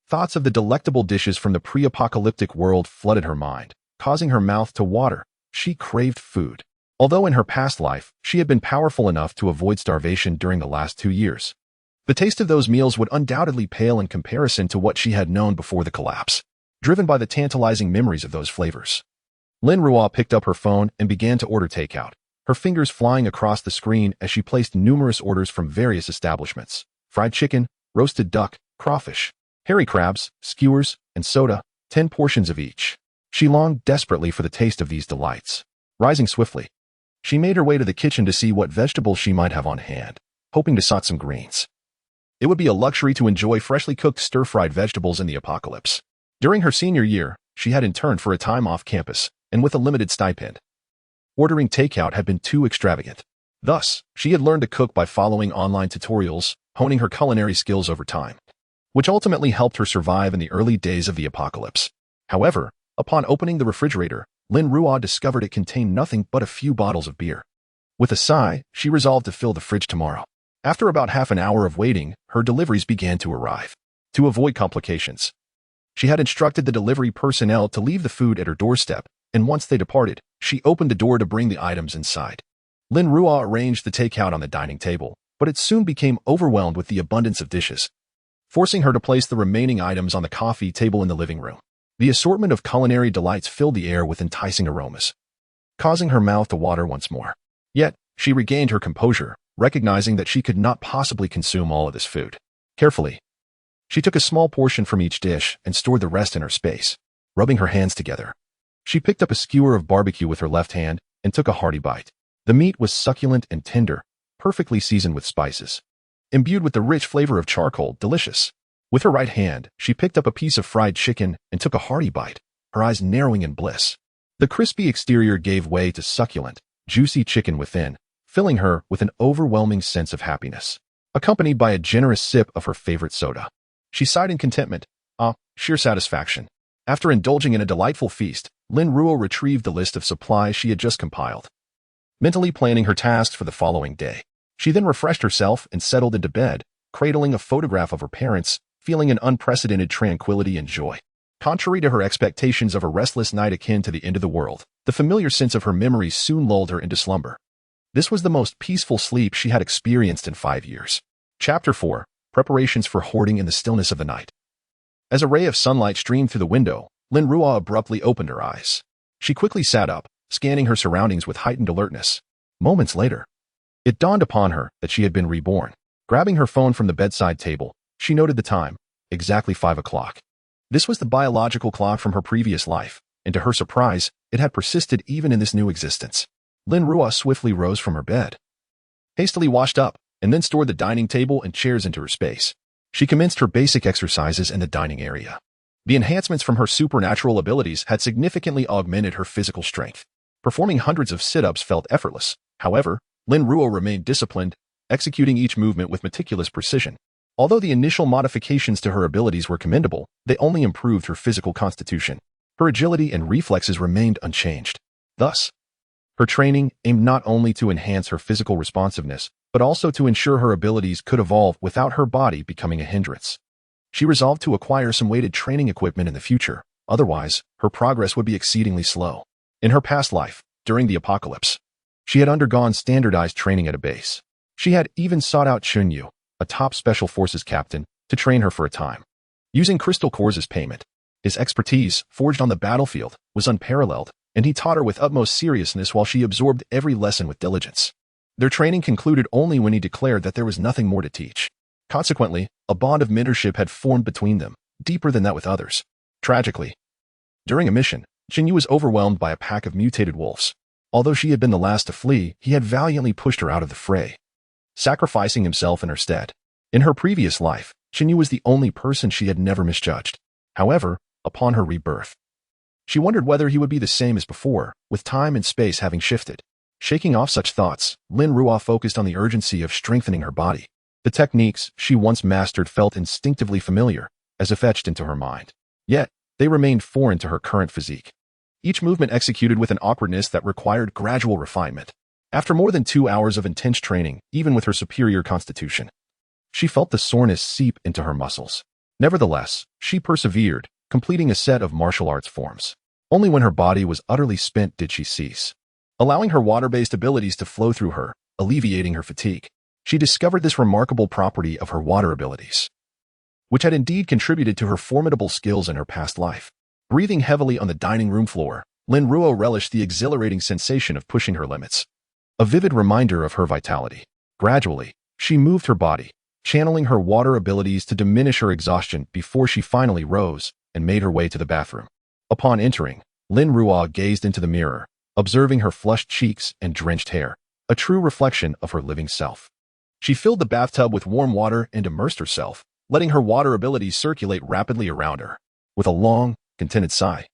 thoughts of the delectable dishes from the pre-apocalyptic world flooded her mind, causing her mouth to water. She craved food. Although in her past life, she had been powerful enough to avoid starvation during the last 2 years, the taste of those meals would undoubtedly pale in comparison to what she had known before the collapse, driven by the tantalizing memories of those flavors. Lin Ruo picked up her phone and began to order takeout, her fingers flying across the screen as she placed numerous orders from various establishments: fried chicken, roasted duck, crawfish, hairy crabs, skewers, and soda, 10 portions of each. She longed desperately for the taste of these delights. Rising swiftly, she made her way to the kitchen to see what vegetables she might have on hand, hoping to sauté some greens. It would be a luxury to enjoy freshly cooked stir-fried vegetables in the apocalypse. During her senior year, she had interned for a time off campus, and with a limited stipend, ordering takeout had been too extravagant. Thus, she had learned to cook by following online tutorials, honing her culinary skills over time, which ultimately helped her survive in the early days of the apocalypse. However, upon opening the refrigerator, Lin Ruo discovered it contained nothing but a few bottles of beer. With a sigh, she resolved to fill the fridge tomorrow. After about half an hour of waiting, her deliveries began to arrive. To avoid complications, she had instructed the delivery personnel to leave the food at her doorstep, and once they departed, she opened the door to bring the items inside. Lin Ruo arranged the takeout on the dining table, but it soon became overwhelmed with the abundance of dishes, forcing her to place the remaining items on the coffee table in the living room. The assortment of culinary delights filled the air with enticing aromas, causing her mouth to water once more. Yet, she regained her composure, recognizing that she could not possibly consume all of this food. Carefully, she took a small portion from each dish and stored the rest in her space. Rubbing her hands together, she picked up a skewer of barbecue with her left hand and took a hearty bite. The meat was succulent and tender, perfectly seasoned with spices, imbued with the rich flavor of charcoal, delicious. With her right hand, she picked up a piece of fried chicken and took a hearty bite, her eyes narrowing in bliss. The crispy exterior gave way to succulent, juicy chicken within, filling her with an overwhelming sense of happiness, accompanied by a generous sip of her favorite soda. She sighed in contentment, sheer satisfaction. After indulging in a delightful feast, Lin Ruo retrieved the list of supplies she had just compiled, mentally planning her tasks for the following day. She then refreshed herself and settled into bed, cradling a photograph of her parents, feeling an unprecedented tranquility and joy. Contrary to her expectations of a restless night akin to the end of the world, the familiar sense of her memories soon lulled her into slumber. This was the most peaceful sleep she had experienced in 5 years. Chapter 4. Preparations for hoarding in the stillness of the night. As a ray of sunlight streamed through the window, Lin Ruo abruptly opened her eyes. She quickly sat up, scanning her surroundings with heightened alertness. Moments later, it dawned upon her that she had been reborn. Grabbing her phone from the bedside table, she noted the time, exactly 5 o'clock. This was the biological clock from her previous life, and to her surprise, it had persisted even in this new existence. Lin Ruo swiftly rose from her bed, hastily washed up, and then stored the dining table and chairs into her space. She commenced her basic exercises in the dining area. The enhancements from her supernatural abilities had significantly augmented her physical strength. Performing hundreds of sit-ups felt effortless. However, Lin Ruo remained disciplined, executing each movement with meticulous precision. Although the initial modifications to her abilities were commendable, they only improved her physical constitution. Her agility and reflexes remained unchanged. Thus, her training aimed not only to enhance her physical responsiveness, but also to ensure her abilities could evolve without her body becoming a hindrance. She resolved to acquire some weighted training equipment in the future, otherwise, her progress would be exceedingly slow. In her past life, during the apocalypse, she had undergone standardized training at a base. She had even sought out Chun Yu, a top special forces captain, to train her for a time. Using crystal cores as payment, his expertise, forged on the battlefield, was unparalleled, and he taught her with utmost seriousness while she absorbed every lesson with diligence. Their training concluded only when he declared that there was nothing more to teach. Consequently, a bond of mentorship had formed between them, deeper than that with others. Tragically, during a mission, Chun Yu was overwhelmed by a pack of mutated wolves. Although she had been the last to flee, he had valiantly pushed her out of the fray, sacrificing himself in her stead. In her previous life, Chun Yu was the only person she had never misjudged. However, upon her rebirth, she wondered whether he would be the same as before, with time and space having shifted. Shaking off such thoughts, Lin Ruo focused on the urgency of strengthening her body. The techniques she once mastered felt instinctively familiar, as if etched into her mind. Yet, they remained foreign to her current physique. Each movement executed with an awkwardness that required gradual refinement. After more than 2 hours of intense training, even with her superior constitution, she felt the soreness seep into her muscles. Nevertheless, she persevered, completing a set of martial arts forms. Only when her body was utterly spent did she cease, allowing her water-based abilities to flow through her, alleviating her fatigue. She discovered this remarkable property of her water abilities, which had indeed contributed to her formidable skills in her past life. Breathing heavily on the dining room floor, Lin Ruo relished the exhilarating sensation of pushing her limits, a vivid reminder of her vitality. Gradually, she moved her body, channeling her water abilities to diminish her exhaustion before she finally rose and made her way to the bathroom. Upon entering, Lin Ruo gazed into the mirror, observing her flushed cheeks and drenched hair, a true reflection of her living self. She filled the bathtub with warm water and immersed herself, letting her water abilities circulate rapidly around her. With a long, contented sigh,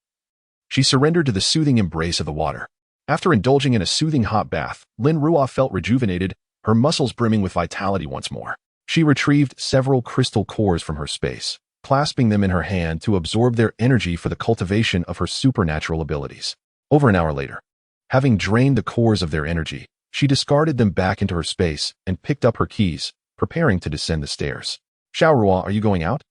she surrendered to the soothing embrace of the water. After indulging in a soothing hot bath, Lin Ruo felt rejuvenated, her muscles brimming with vitality once more. She retrieved several crystal cores from her space, clasping them in her hand to absorb their energy for the cultivation of her supernatural abilities. Over an hour later, having drained the cores of their energy, she discarded them back into her space and picked up her keys, preparing to descend the stairs. "Xiao Ruo, are you going out?"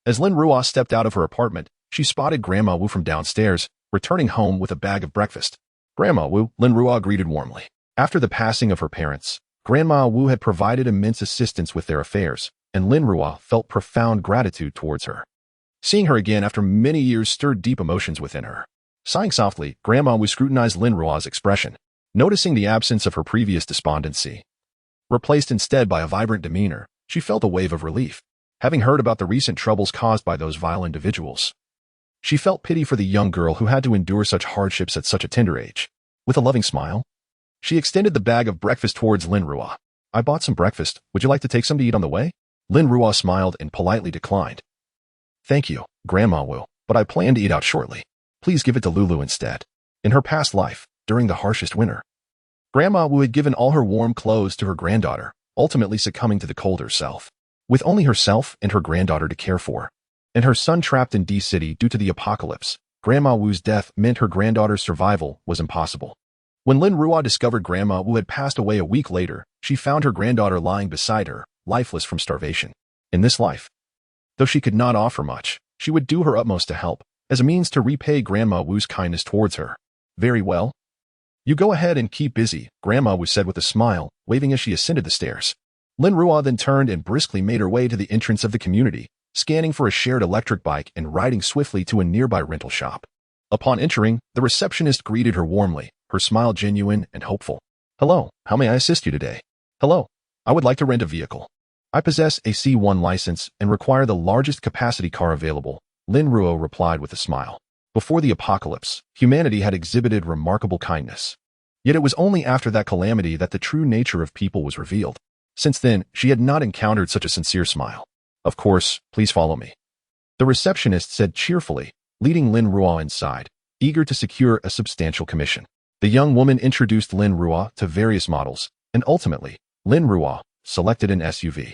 As Lin Ruo stepped out of her apartment, she spotted Grandma Wu from downstairs, returning home with a bag of breakfast. "Grandma Wu," Lin Ruo greeted warmly. After the passing of her parents, Grandma Wu had provided immense assistance with their affairs, and Lin Ruo felt profound gratitude towards her. Seeing her again after many years stirred deep emotions within her. Sighing softly, Grandma Wu scrutinized Lin Ruo's expression, noticing the absence of her previous despondency. Replaced instead by a vibrant demeanor, she felt a wave of relief. Having heard about the recent troubles caused by those vile individuals, she felt pity for the young girl who had to endure such hardships at such a tender age. With a loving smile, she extended the bag of breakfast towards Lin Ruo. I bought some breakfast. Would you like to take some to eat on the way? Lin Ruo smiled and politely declined. Thank you, Grandma Wu, but I plan to eat out shortly. Please give it to Lulu instead. In her past life, during the harshest winter, Grandma Wu had given all her warm clothes to her granddaughter, ultimately succumbing to the cold herself. With only herself and her granddaughter to care for, and her son trapped in D-City due to the apocalypse, Grandma Wu's death meant her granddaughter's survival was impossible. When Lin Ruo discovered Grandma Wu had passed away a week later, she found her granddaughter lying beside her, lifeless from starvation. In this life, though she could not offer much, she would do her utmost to help, as a means to repay Grandma Wu's kindness towards her. Very well. You go ahead and keep busy, Grandma Wu said with a smile, waving as she ascended the stairs. Lin Ruo then turned and briskly made her way to the entrance of the community, scanning for a shared electric bike and riding swiftly to a nearby rental shop. Upon entering, the receptionist greeted her warmly, her smile genuine and hopeful. Hello, how may I assist you today? Hello, I would like to rent a vehicle. I possess a C1 license and require the largest capacity car available, Lin Ruo replied with a smile. Before the apocalypse, humanity had exhibited remarkable kindness. Yet it was only after that calamity that the true nature of people was revealed. Since then, she had not encountered such a sincere smile. Of course, please follow me. The receptionist said cheerfully, leading Lin Ruo inside, eager to secure a substantial commission. The young woman introduced Lin Ruo to various models, and ultimately, Lin Ruo selected an SUV.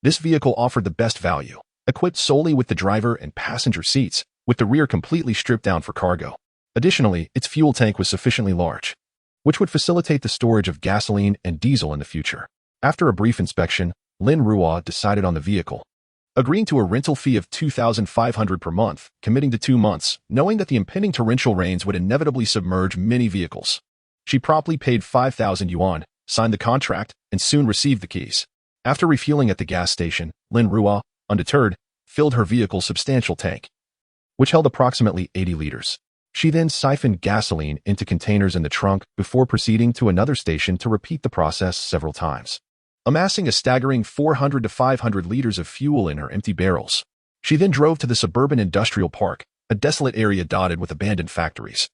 This vehicle offered the best value, equipped solely with the driver and passenger seats, with the rear completely stripped down for cargo. Additionally, its fuel tank was sufficiently large, which would facilitate the storage of gasoline and diesel in the future. After a brief inspection, Lin Ruo decided on the vehicle, agreeing to a rental fee of 2,500 per month, committing to 2 months, knowing that the impending torrential rains would inevitably submerge many vehicles. She promptly paid 5,000 yuan, signed the contract, and soon received the keys. After refueling at the gas station, Lin Ruo, undeterred, filled her vehicle's substantial tank, which held approximately 80 liters. She then siphoned gasoline into containers in the trunk before proceeding to another station to repeat the process several times, amassing a staggering 400 to 500 liters of fuel in her empty barrels. She then drove to the suburban industrial park, a desolate area dotted with abandoned factories,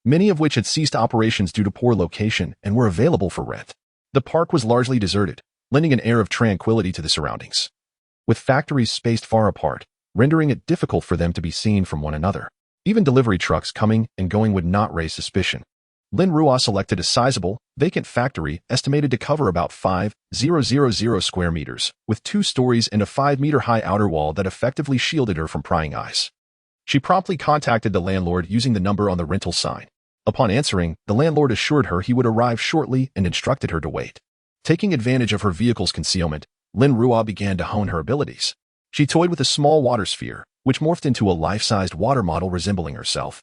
many of which had ceased operations due to poor location and were available for rent. The park was largely deserted, lending an air of tranquility to the surroundings, with factories spaced far apart, rendering it difficult for them to be seen from one another. Even delivery trucks coming and going would not raise suspicion. Lin Ruo selected a sizable, vacant factory estimated to cover about 5,000 square meters, with 2 stories and a 5-meter-high outer wall that effectively shielded her from prying eyes. She promptly contacted the landlord using the number on the rental sign. Upon answering, the landlord assured her he would arrive shortly and instructed her to wait. Taking advantage of her vehicle's concealment, Lin Ruo began to hone her abilities. She toyed with a small water sphere, which morphed into a life-sized water model resembling herself,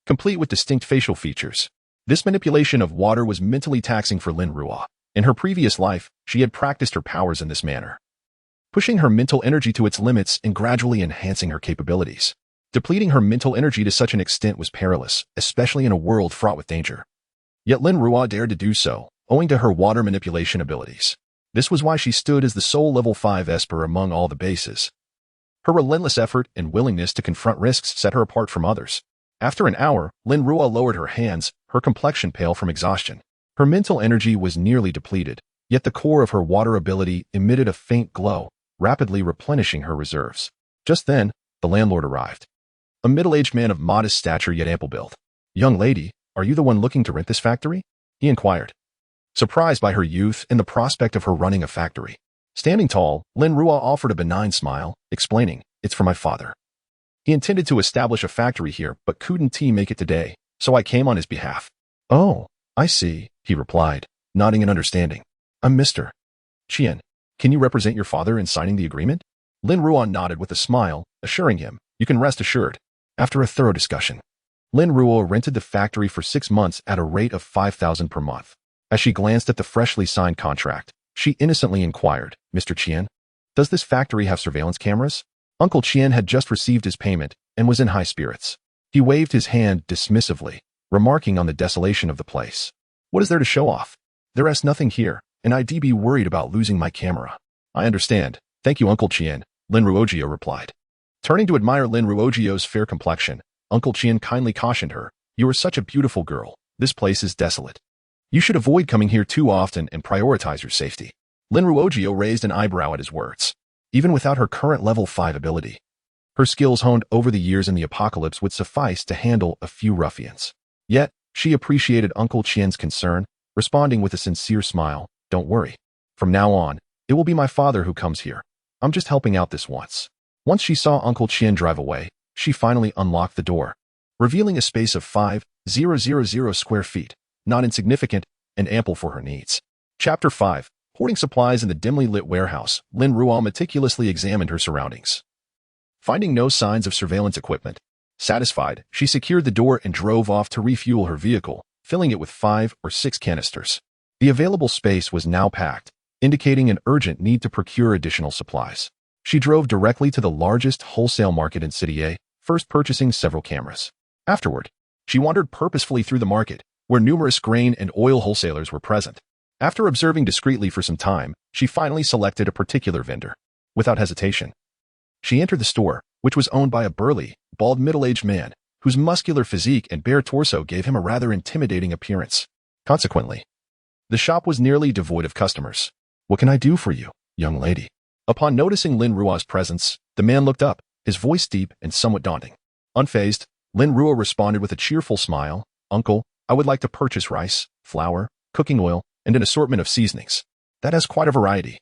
complete with distinct facial features. This manipulation of water was mentally taxing for Lin Ruo. In her previous life, she had practiced her powers in this manner, pushing her mental energy to its limits and gradually enhancing her capabilities. Depleting her mental energy to such an extent was perilous, especially in a world fraught with danger. Yet Lin Ruo dared to do so, owing to her water manipulation abilities. This was why she stood as the sole level 5 Esper among all the bases. Her relentless effort and willingness to confront risks set her apart from others. After an hour, Lin Ruo lowered her hands, her complexion pale from exhaustion. Her mental energy was nearly depleted, yet the core of her water ability emitted a faint glow, rapidly replenishing her reserves. Just then, the landlord arrived. A middle-aged man of modest stature yet ample build. "Young lady, are you the one looking to rent this factory?" he inquired, surprised by her youth and the prospect of her running a factory. Standing tall, Lin Ruo offered a benign smile, explaining, "It's for my father. He intended to establish a factory here but couldn't make it today, so I came on his behalf." "Oh, I see," he replied, nodding in understanding. "I'm Mr. Qian. Can you represent your father in signing the agreement?" Lin Ruo nodded with a smile, assuring him, "You can rest assured." After a thorough discussion, Lin Ruo rented the factory for 6 months at a rate of 5,000 per month. As she glanced at the freshly signed contract, she innocently inquired, "Mr. Qian, does this factory have surveillance cameras?" Uncle Qian had just received his payment and was in high spirits. He waved his hand dismissively, remarking on the desolation of the place. "What is there to show off? There is nothing here, and I'd be worried about losing my camera." "I understand. Thank you, Uncle Qian," Lin Ruogio replied. Turning to admire Lin Ruogio's fair complexion, Uncle Qian kindly cautioned her, "You are such a beautiful girl. This place is desolate. You should avoid coming here too often and prioritize your safety." Lin Ruo raised an eyebrow at his words. Even without her current level 5 ability, her skills honed over the years in the apocalypse would suffice to handle a few ruffians. Yet, she appreciated Uncle Qian's concern, responding with a sincere smile, "Don't worry. From now on, it will be my father who comes here. I'm just helping out this once." Once she saw Uncle Qian drive away, she finally unlocked the door, revealing a space of 5,000 square feet, not insignificant and ample for her needs. Chapter 5. Hoarding supplies in the dimly lit warehouse, Lin Ruo meticulously examined her surroundings. Finding no signs of surveillance equipment, satisfied, she secured the door and drove off to refuel her vehicle, filling it with 5 or 6 canisters. The available space was now packed, indicating an urgent need to procure additional supplies. She drove directly to the largest wholesale market in City A, first purchasing several cameras. Afterward, she wandered purposefully through the market, where numerous grain and oil wholesalers were present. After observing discreetly for some time, she finally selected a particular vendor. Without hesitation, she entered the store, which was owned by a burly, bald middle-aged man, whose muscular physique and bare torso gave him a rather intimidating appearance. Consequently, the shop was nearly devoid of customers. "What can I do for you, young lady?" Upon noticing Lin Ruo's presence, the man looked up, his voice deep and somewhat daunting. Unfazed, Lin Ruo responded with a cheerful smile, "Uncle, I would like to purchase rice, flour, cooking oil, and an assortment of seasonings. That has quite a variety.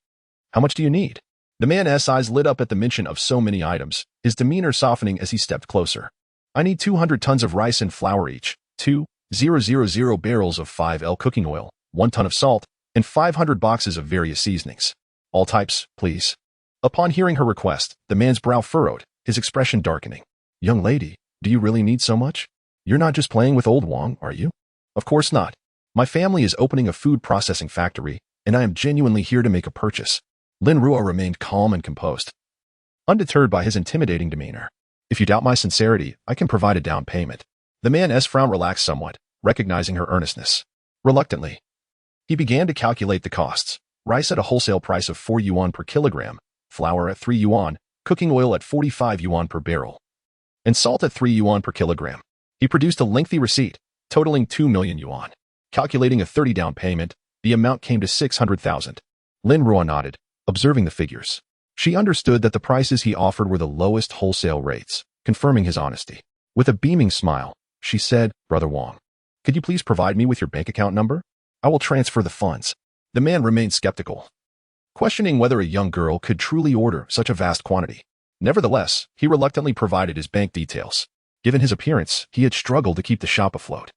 How much do you need?" The man's eyes lit up at the mention of so many items, his demeanor softening as he stepped closer. "I need 200 tons of rice and flour each, 2,000 barrels of 5L cooking oil, 1 ton of salt, and 500 boxes of various seasonings. All types, please." Upon hearing her request, the man's brow furrowed, his expression darkening. "Young lady, do you really need so much? You're not just playing with old Wang, are you?" "Of course not. My family is opening a food processing factory, and I am genuinely here to make a purchase." Lin Ruo remained calm and composed, undeterred by his intimidating demeanor. "If you doubt my sincerity, I can provide a down payment." The man's frown relaxed somewhat, recognizing her earnestness. Reluctantly, he began to calculate the costs. Rice at a wholesale price of 4 yuan per kilogram, flour at 3 yuan, cooking oil at 45 yuan per barrel, and salt at 3 yuan per kilogram. He produced a lengthy receipt, totaling 2 million yuan. Calculating a 30 down payment, the amount came to 600,000. Lin Ruo nodded, observing the figures. She understood that the prices he offered were the lowest wholesale rates, confirming his honesty. With a beaming smile, she said, "Brother Wang, could you please provide me with your bank account number? I will transfer the funds." The man remained skeptical, questioning whether a young girl could truly order such a vast quantity. Nevertheless, he reluctantly provided his bank details. Given his appearance, he had struggled to keep the shop afloat.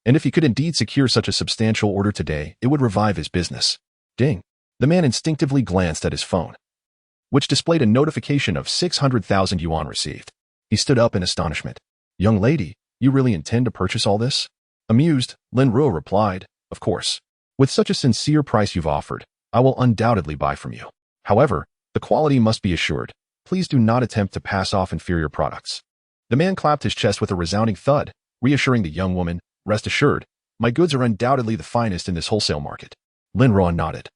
And if he could indeed secure such a substantial order today, it would revive his business. Ding. The man instinctively glanced at his phone, which displayed a notification of 600,000 yuan received. He stood up in astonishment. "Young lady, you really intend to purchase all this?" Amused, Lin Ruo replied, "Of course. With such a sincere price you've offered, I will undoubtedly buy from you. However, the quality must be assured. Please do not attempt to pass off inferior products." The man clapped his chest with a resounding thud, reassuring the young woman, "Rest assured, my goods are undoubtedly the finest in this wholesale market." Lin Ruo nodded,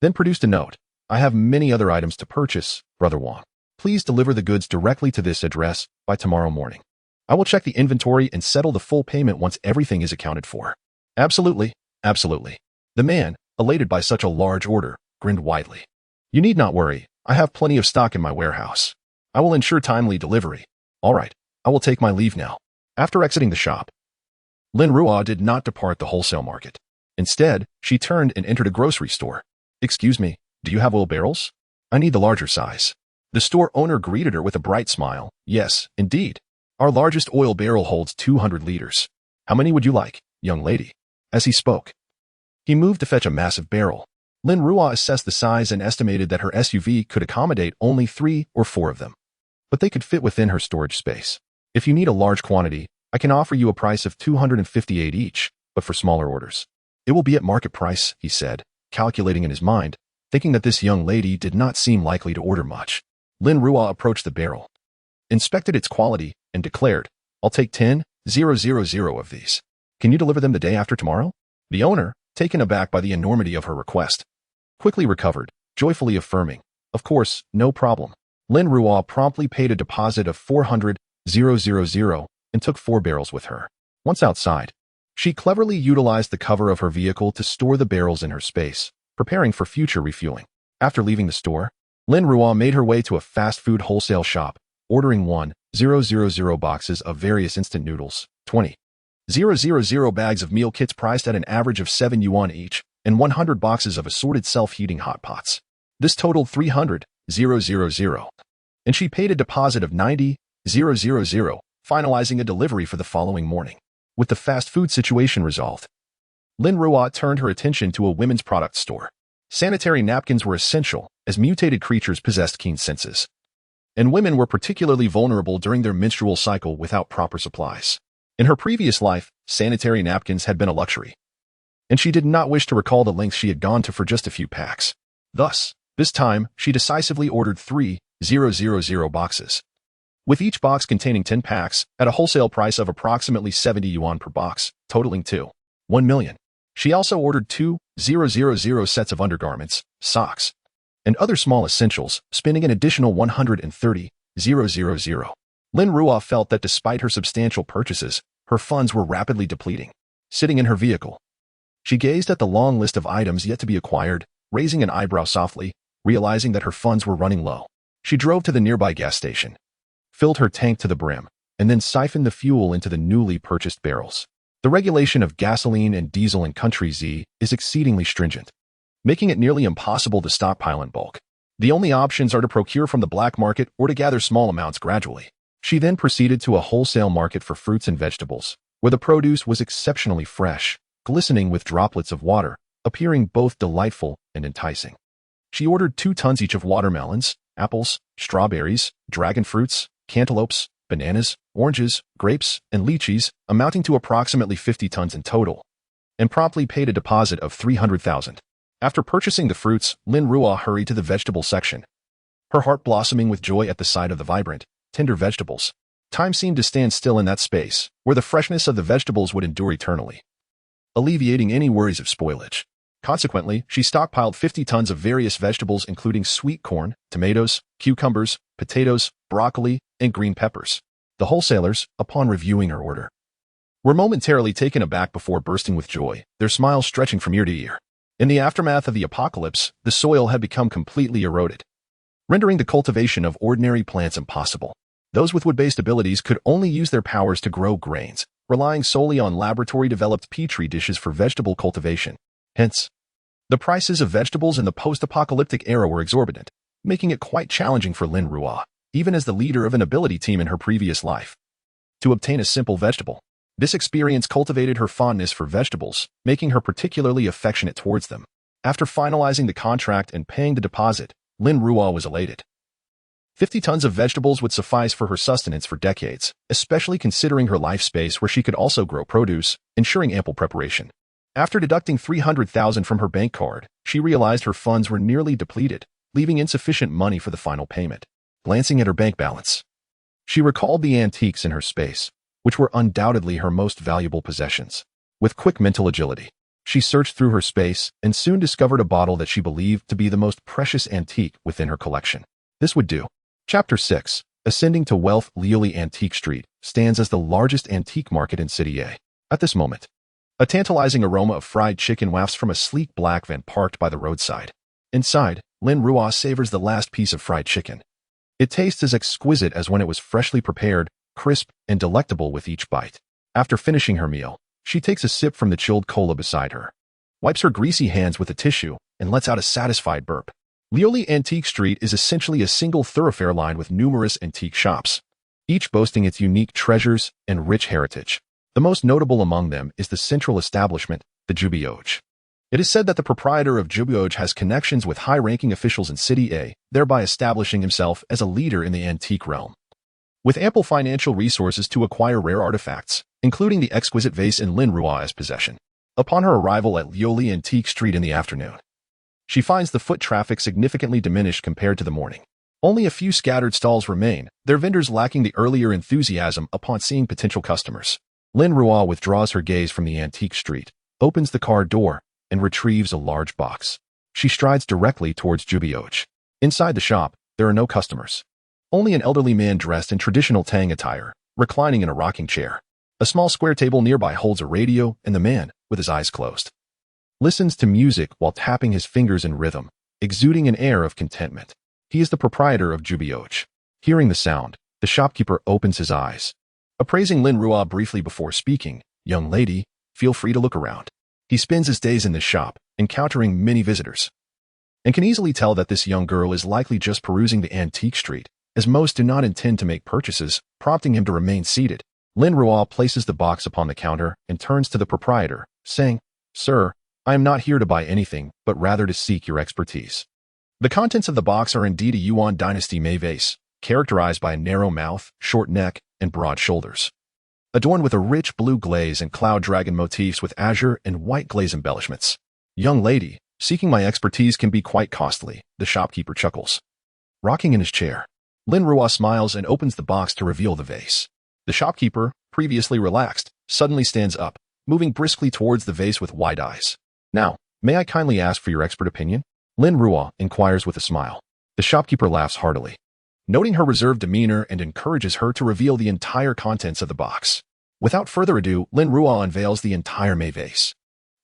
then produced a note. "I have many other items to purchase, Brother Wang. Please deliver the goods directly to this address by tomorrow morning. I will check the inventory and settle the full payment once everything is accounted for." "Absolutely, absolutely." The man, elated by such a large order, grinned widely. "You need not worry. I have plenty of stock in my warehouse. I will ensure timely delivery. All right, I will take my leave now." After exiting the shop, Lin Ruo did not depart the wholesale market. Instead, she turned and entered a grocery store. "Excuse me, do you have oil barrels? I need the larger size." The store owner greeted her with a bright smile. "Yes, indeed. Our largest oil barrel holds 200 liters. How many would you like, young lady?" As he spoke, he moved to fetch a massive barrel. Lin Ruo assessed the size and estimated that her SUV could accommodate only 3 or 4 of them, but they could fit within her storage space. "If you need a large quantity, I can offer you a price of 258 each, but for smaller orders, it will be at market price," he said, calculating in his mind, thinking that this young lady did not seem likely to order much. Lin Ruo approached the barrel, inspected its quality, and declared, "I'll take 10,000 of these. Can you deliver them the day after tomorrow?" The owner, taken aback by the enormity of her request, quickly recovered, joyfully affirming, "Of course, no problem." Lin Ruo promptly paid a deposit of 400,000 and took 4 barrels with her. Once outside, she cleverly utilized the cover of her vehicle to store the barrels in her space, preparing for future refueling. After leaving the store, Lin Ruo made her way to a fast food wholesale shop, ordering 1,000 boxes of various instant noodles, 20,000 bags of meal kits priced at an average of 7 yuan each, and 100 boxes of assorted self-heating hot pots. This totaled 300,000, and she paid a deposit of 90,000, finalizing a delivery for the following morning. With the fast food situation resolved, Lin Ruo turned her attention to a women's product store. Sanitary napkins were essential, as mutated creatures possessed keen senses, and women were particularly vulnerable during their menstrual cycle without proper supplies. In her previous life, sanitary napkins had been a luxury, and she did not wish to recall the lengths she had gone to for just a few packs. Thus, this time, she decisively ordered 3,000 boxes, with each box containing 10 packs at a wholesale price of approximately 70 yuan per box, totaling to 1 million. She also ordered 2,000 sets of undergarments, socks, and other small essentials, spending an additional 130,000. Lin Ruo felt that despite her substantial purchases, her funds were rapidly depleting. Sitting in her vehicle, she gazed at the long list of items yet to be acquired, raising an eyebrow softly, realizing that her funds were running low. She drove to the nearby gas station, filled her tank to the brim, and then siphoned the fuel into the newly purchased barrels. The regulation of gasoline and diesel in Country Z is exceedingly stringent, making it nearly impossible to stockpile in bulk. The only options are to procure from the black market or to gather small amounts gradually. She then proceeded to a wholesale market for fruits and vegetables, where the produce was exceptionally fresh, glistening with droplets of water, appearing both delightful and enticing. She ordered 2 tons each of watermelons, apples, strawberries, dragon fruits, cantaloupes, bananas, oranges, grapes, and lychees, amounting to approximately 50 tons in total, and promptly paid a deposit of 300,000. After purchasing the fruits, Lin Ruo hurried to the vegetable section, her heart blossoming with joy at the sight of the vibrant, tender vegetables. Time seemed to stand still in that space, where the freshness of the vegetables would endure eternally, alleviating any worries of spoilage. Consequently, she stockpiled 50 tons of various vegetables including sweet corn, tomatoes, cucumbers, potatoes, broccoli, and green peppers. The wholesalers, upon reviewing her order, were momentarily taken aback before bursting with joy, their smiles stretching from ear to ear. In the aftermath of the apocalypse, the soil had become completely eroded, rendering the cultivation of ordinary plants impossible. Those with wood-based abilities could only use their powers to grow grains, relying solely on laboratory-developed petri dishes for vegetable cultivation. Hence, the prices of vegetables in the post-apocalyptic era were exorbitant, making it quite challenging for Lin Ruo, even as the leader of an ability team in her previous life, to obtain a simple vegetable. This experience cultivated her fondness for vegetables, making her particularly affectionate towards them. After finalizing the contract and paying the deposit, Lin Ruo was elated. 50 tons of vegetables would suffice for her sustenance for decades, especially considering her life space where she could also grow produce, ensuring ample preparation. After deducting 300,000 from her bank card, she realized her funds were nearly depleted, leaving insufficient money for the final payment. Glancing at her bank balance, she recalled the antiques in her space, which were undoubtedly her most valuable possessions. With quick mental agility, she searched through her space and soon discovered a bottle that she believed to be the most precious antique within her collection. This would do. Chapter 6. Ascending to Wealth. Lioli Antique Street stands as the largest antique market in City A. At this moment, a tantalizing aroma of fried chicken wafts from a sleek black van parked by the roadside. Inside, Lin Ruo savors the last piece of fried chicken. It tastes as exquisite as when it was freshly prepared, crisp and delectable with each bite. After finishing her meal, she takes a sip from the chilled cola beside her, wipes her greasy hands with a tissue, and lets out a satisfied burp. Lioli Antique Street is essentially a single thoroughfare lined with numerous antique shops, each boasting its unique treasures and rich heritage. The most notable among them is the central establishment, the Jubioj. It is said that the proprietor of Jubioj has connections with high-ranking officials in City A, thereby establishing himself as a leader in the antique realm. With ample financial resources to acquire rare artifacts, including the exquisite vase in Lin Ruo's possession. Upon her arrival at Lioli Antique Street in the afternoon, she finds the foot traffic significantly diminished compared to the morning. Only a few scattered stalls remain, their vendors lacking the earlier enthusiasm upon seeing potential customers. Lin Ruo withdraws her gaze from the antique street, opens the car door, and retrieves a large box. She strides directly towards Jubioj. Inside the shop, there are no customers. Only an elderly man dressed in traditional Tang attire, reclining in a rocking chair. A small square table nearby holds a radio and the man, with his eyes closed, listens to music while tapping his fingers in rhythm, exuding an air of contentment. He is the proprietor of Jubioj. Hearing the sound, the shopkeeper opens his eyes. Appraising Lin Ruo briefly before speaking, "Young lady, feel free to look around." He spends his days in this shop, encountering many visitors, and can easily tell that this young girl is likely just perusing the antique street, as most do not intend to make purchases, prompting him to remain seated. Lin Ruo places the box upon the counter and turns to the proprietor, saying, "Sir, I am not here to buy anything, but rather to seek your expertise." The contents of the box are indeed a Yuan dynasty Mei vase, characterized by a narrow mouth, short neck, and broad shoulders, adorned with a rich blue glaze and cloud dragon motifs with azure and white glaze embellishments. "Young lady, seeking my expertise can be quite costly," the shopkeeper chuckles. Rocking in his chair, Lin Ruo smiles and opens the box to reveal the vase. The shopkeeper, previously relaxed, suddenly stands up, moving briskly towards the vase with wide eyes. "Now, may I kindly ask for your expert opinion?" Lin Ruo inquires with a smile. The shopkeeper laughs heartily, noting her reserved demeanor, and encourages her to reveal the entire contents of the box. Without further ado, Lin Ruo unveils the entire Mei vase.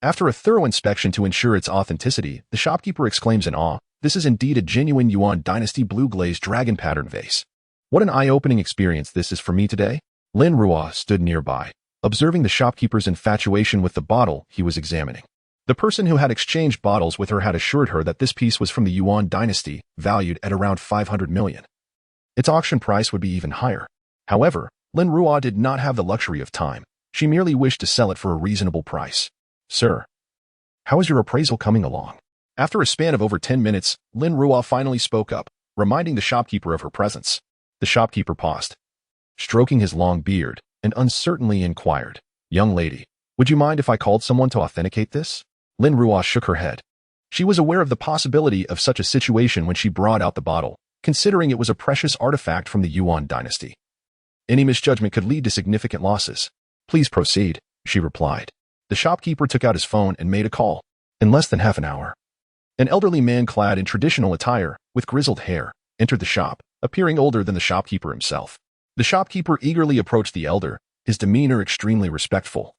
After a thorough inspection to ensure its authenticity, the shopkeeper exclaims in awe, "This is indeed a genuine Yuan dynasty blue glazed dragon pattern vase. What an eye-opening experience this is for me today." Lin Ruo stood nearby, observing the shopkeeper's infatuation with the bottle he was examining. The person who had exchanged bottles with her had assured her that this piece was from the Yuan dynasty, valued at around 500 million. Its auction price would be even higher. However, Lin Ruo did not have the luxury of time. She merely wished to sell it for a reasonable price. "Sir, how is your appraisal coming along?" After a span of over 10 minutes, Lin Ruo finally spoke up, reminding the shopkeeper of her presence. The shopkeeper paused, stroking his long beard, and uncertainly inquired, "Young lady, would you mind if I called someone to authenticate this?" Lin Ruo shook her head. She was aware of the possibility of such a situation when she brought out the bottle, considering it was a precious artifact from the Yuan dynasty. Any misjudgment could lead to significant losses. "Please proceed," she replied. The shopkeeper took out his phone and made a call. In less than half an hour, an elderly man clad in traditional attire, with grizzled hair, entered the shop, appearing older than the shopkeeper himself. The shopkeeper eagerly approached the elder, his demeanor extremely respectful,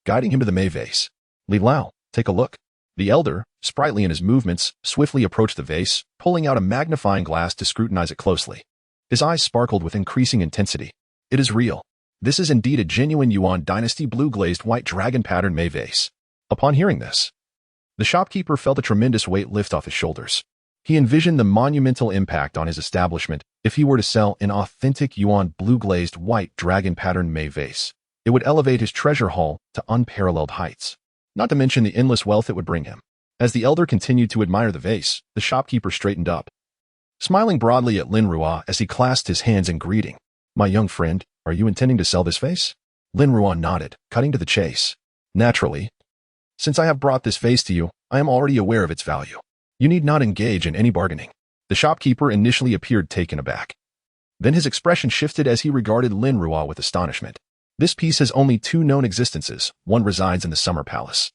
guiding him to the Mei vase. "Li Lao, take a look." The elder, sprightly in his movements, swiftly approached the vase, pulling out a magnifying glass to scrutinize it closely. His eyes sparkled with increasing intensity. "It is real. This is indeed a genuine Yuan dynasty blue-glazed white dragon pattern Mei vase." Upon hearing this, the shopkeeper felt a tremendous weight lift off his shoulders. He envisioned the monumental impact on his establishment if he were to sell an authentic Yuan blue-glazed white dragon pattern Mei vase. It would elevate his treasure haul to unparalleled heights, not to mention the endless wealth it would bring him. As the elder continued to admire the vase, the shopkeeper straightened up, smiling broadly at Lin Ruo as he clasped his hands in greeting. "My young friend, are you intending to sell this vase?" Lin Ruo nodded, cutting to the chase. "Naturally. Since I have brought this vase to you, I am already aware of its value. You need not engage in any bargaining." The shopkeeper initially appeared taken aback. Then his expression shifted as he regarded Lin Ruo with astonishment. "This piece has only two known existences. One resides in the Summer Palace,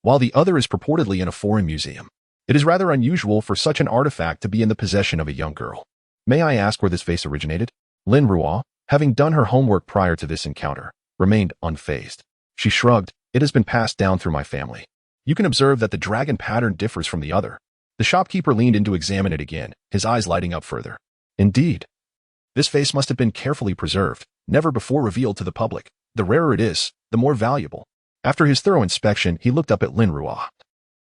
while the other is purportedly in a foreign museum. It is rather unusual for such an artifact to be in the possession of a young girl. May I ask where this vase originated?" Lin Ruo, having done her homework prior to this encounter, remained unfazed. She shrugged. "It has been passed down through my family. You can observe that the dragon pattern differs from the other." The shopkeeper leaned in to examine it again, his eyes lighting up further. "Indeed. This vase must have been carefully preserved, never before revealed to the public. The rarer it is, the more valuable." After his thorough inspection, he looked up at Lin Ruo,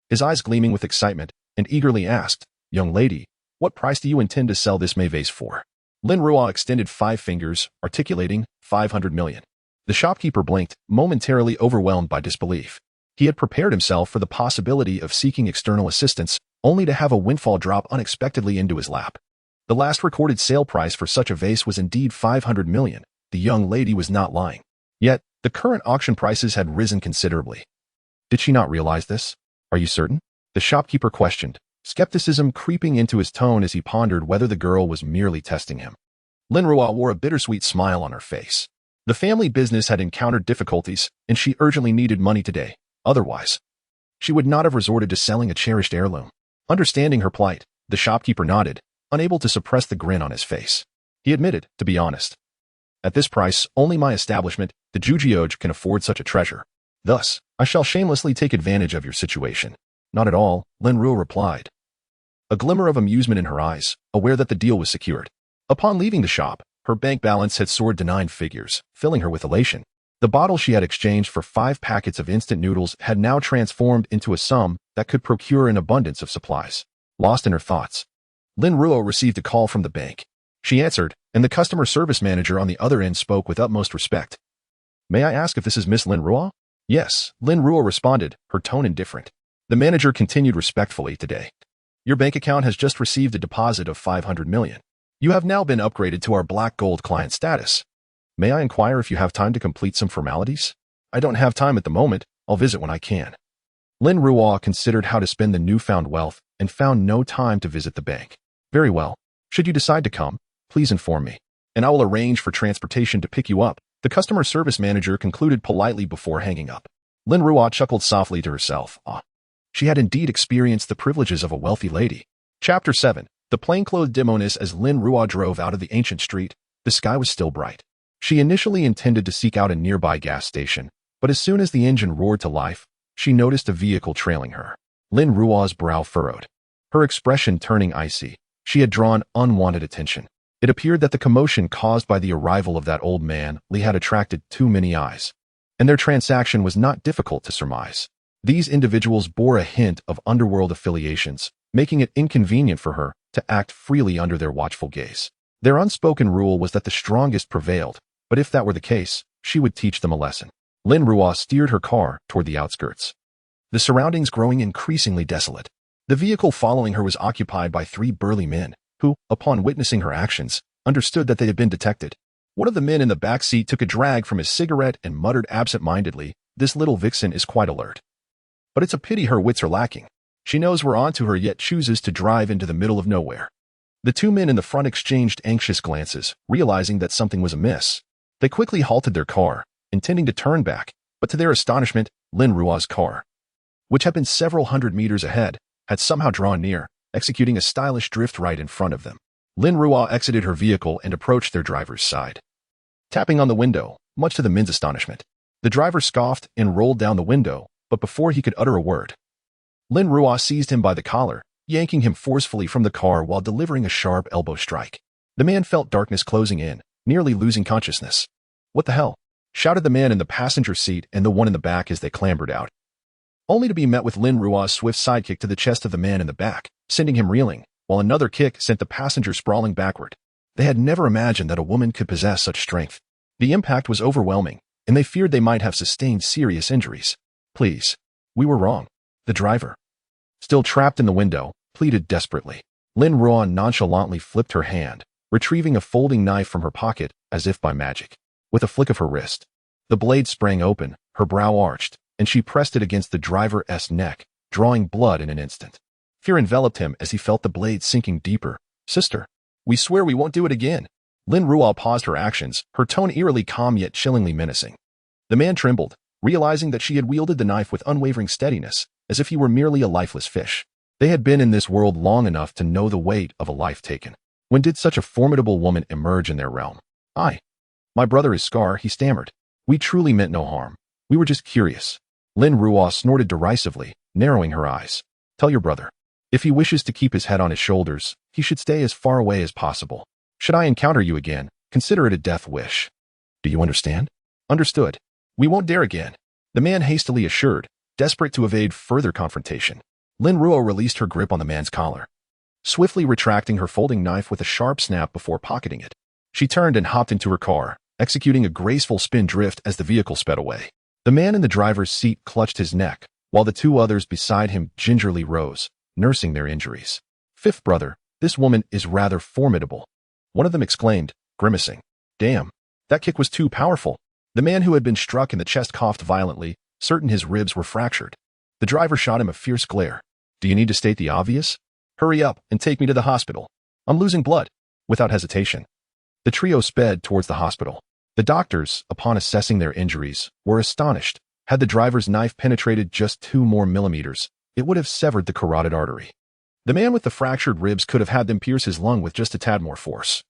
his eyes gleaming with excitement, and eagerly asked, "Young lady, what price do you intend to sell this Mei vase for?" Lin Ruo extended 5 fingers, articulating 500 million. The shopkeeper blinked, momentarily overwhelmed by disbelief. He had prepared himself for the possibility of seeking external assistance, only to have a windfall drop unexpectedly into his lap. The last recorded sale price for such a vase was indeed 500 million. The young lady was not lying. Yet, the current auction prices had risen considerably. Did she not realize this? "Are you certain?" the shopkeeper questioned, skepticism creeping into his tone as he pondered whether the girl was merely testing him. Lin Ruo wore a bittersweet smile on her face. The family business had encountered difficulties, and she urgently needed money today. Otherwise, she would not have resorted to selling a cherished heirloom. Understanding her plight, the shopkeeper nodded, unable to suppress the grin on his face. He admitted, "To be honest, at this price, only my establishment, the Jujioj, can afford such a treasure." Thus, I shall shamelessly take advantage of your situation. Not at all, Lin Ruo replied, a glimmer of amusement in her eyes, aware that the deal was secured. Upon leaving the shop, her bank balance had soared to 9 figures, filling her with elation. The bottle she had exchanged for 5 packets of instant noodles had now transformed into a sum that could procure an abundance of supplies. Lost in her thoughts, Lin Ruo received a call from the bank. She answered, and the customer service manager on the other end spoke with utmost respect. May I ask if this is Miss Lin Ruo? Yes, Lin Ruo responded, her tone indifferent. The manager continued respectfully today. Your bank account has just received a deposit of 500 million. You have now been upgraded to our black gold client status. May I inquire if you have time to complete some formalities? I don't have time at the moment. I'll visit when I can. Lin Ruo considered how to spend the newfound wealth and found no time to visit the bank. Very well. Should you decide to come, please inform me, and I will arrange for transportation to pick you up, the customer service manager concluded politely before hanging up. Lin Ruo chuckled softly to herself. She had indeed experienced the privileges of a wealthy lady. Chapter 7. The plainclothed demoness. As Lin Ruo drove out of the ancient street, the sky was still bright. She initially intended to seek out a nearby gas station, but as soon as the engine roared to life, she noticed a vehicle trailing her. Lin Ruo's brow furrowed, her expression turning icy. She had drawn unwanted attention. It appeared that the commotion caused by the arrival of that old man Li had attracted too many eyes, and their transaction was not difficult to surmise. These individuals bore a hint of underworld affiliations, making it inconvenient for her to act freely under their watchful gaze. Their unspoken rule was that the strongest prevailed, but if that were the case, she would teach them a lesson. Lin Ruo steered her car toward the outskirts, the surroundings growing increasingly desolate. The vehicle following her was occupied by 3 burly men, who, upon witnessing her actions, understood that they had been detected. One of the men in the back seat took a drag from his cigarette and muttered absent-mindedly, "This little vixen is quite alert. But it's a pity her wits are lacking. She knows we're onto her yet chooses to drive into the middle of nowhere." The 2 men in the front exchanged anxious glances, realizing that something was amiss. They quickly halted their car, intending to turn back, but to their astonishment, Lin Ruo's car, which had been several hundred meters ahead, had somehow drawn near, executing a stylish drift right in front of them. Lin Ruo exited her vehicle and approached their driver's side, tapping on the window, much to the men's astonishment. The driver scoffed and rolled down the window, but before he could utter a word, Lin Ruo seized him by the collar, yanking him forcefully from the car while delivering a sharp elbow strike. The man felt darkness closing in, nearly losing consciousness. "What the hell?" shouted the man in the passenger seat and the one in the back as they clambered out, only to be met with Lin Ruo's swift sidekick to the chest of the man in the back, sending him reeling, while another kick sent the passenger sprawling backward. They had never imagined that a woman could possess such strength. The impact was overwhelming, and they feared they might have sustained serious injuries. "Please, we were wrong." The driver, still trapped in the window, pleaded desperately. Lin Ruo nonchalantly flipped her hand, retrieving a folding knife from her pocket as if by magic. With a flick of her wrist, the blade sprang open, her brow arched, and she pressed it against the driver's neck, drawing blood in an instant. Fear enveloped him as he felt the blade sinking deeper. "Sister, we swear we won't do it again." Lin Ruo paused her actions, her tone eerily calm yet chillingly menacing. The man trembled, realizing that she had wielded the knife with unwavering steadiness, as if he were merely a lifeless fish. They had been in this world long enough to know the weight of a life taken. When did such a formidable woman emerge in their realm? My brother is Scar," he stammered. "We truly meant no harm. We were just curious." Lin Ruo snorted derisively, narrowing her eyes. "Tell your brother. If he wishes to keep his head on his shoulders, he should stay as far away as possible. Should I encounter you again, consider it a death wish. Do you understand?" "Understood. We won't dare again," the man hastily assured, desperate to evade further confrontation. Lin Ruo released her grip on the man's collar, swiftly retracting her folding knife with a sharp snap before pocketing it. She turned and hopped into her car, executing a graceful spin drift as the vehicle sped away. The man in the driver's seat clutched his neck, while the 2 others beside him gingerly rose, nursing their injuries. "Fifth brother, this woman is rather formidable," one of them exclaimed, grimacing. "Damn, that kick was too powerful." The man who had been struck in the chest coughed violently, certain his ribs were fractured. The driver shot him a fierce glare. "Do you need to state the obvious? Hurry up and take me to the hospital. I'm losing blood." Without hesitation, the trio sped towards the hospital. The doctors, upon assessing their injuries, were astonished. Had the driver's knife penetrated just 2 more millimeters, it would have severed the carotid artery. The man with the fractured ribs could have had them pierce his lung with just a tad more force,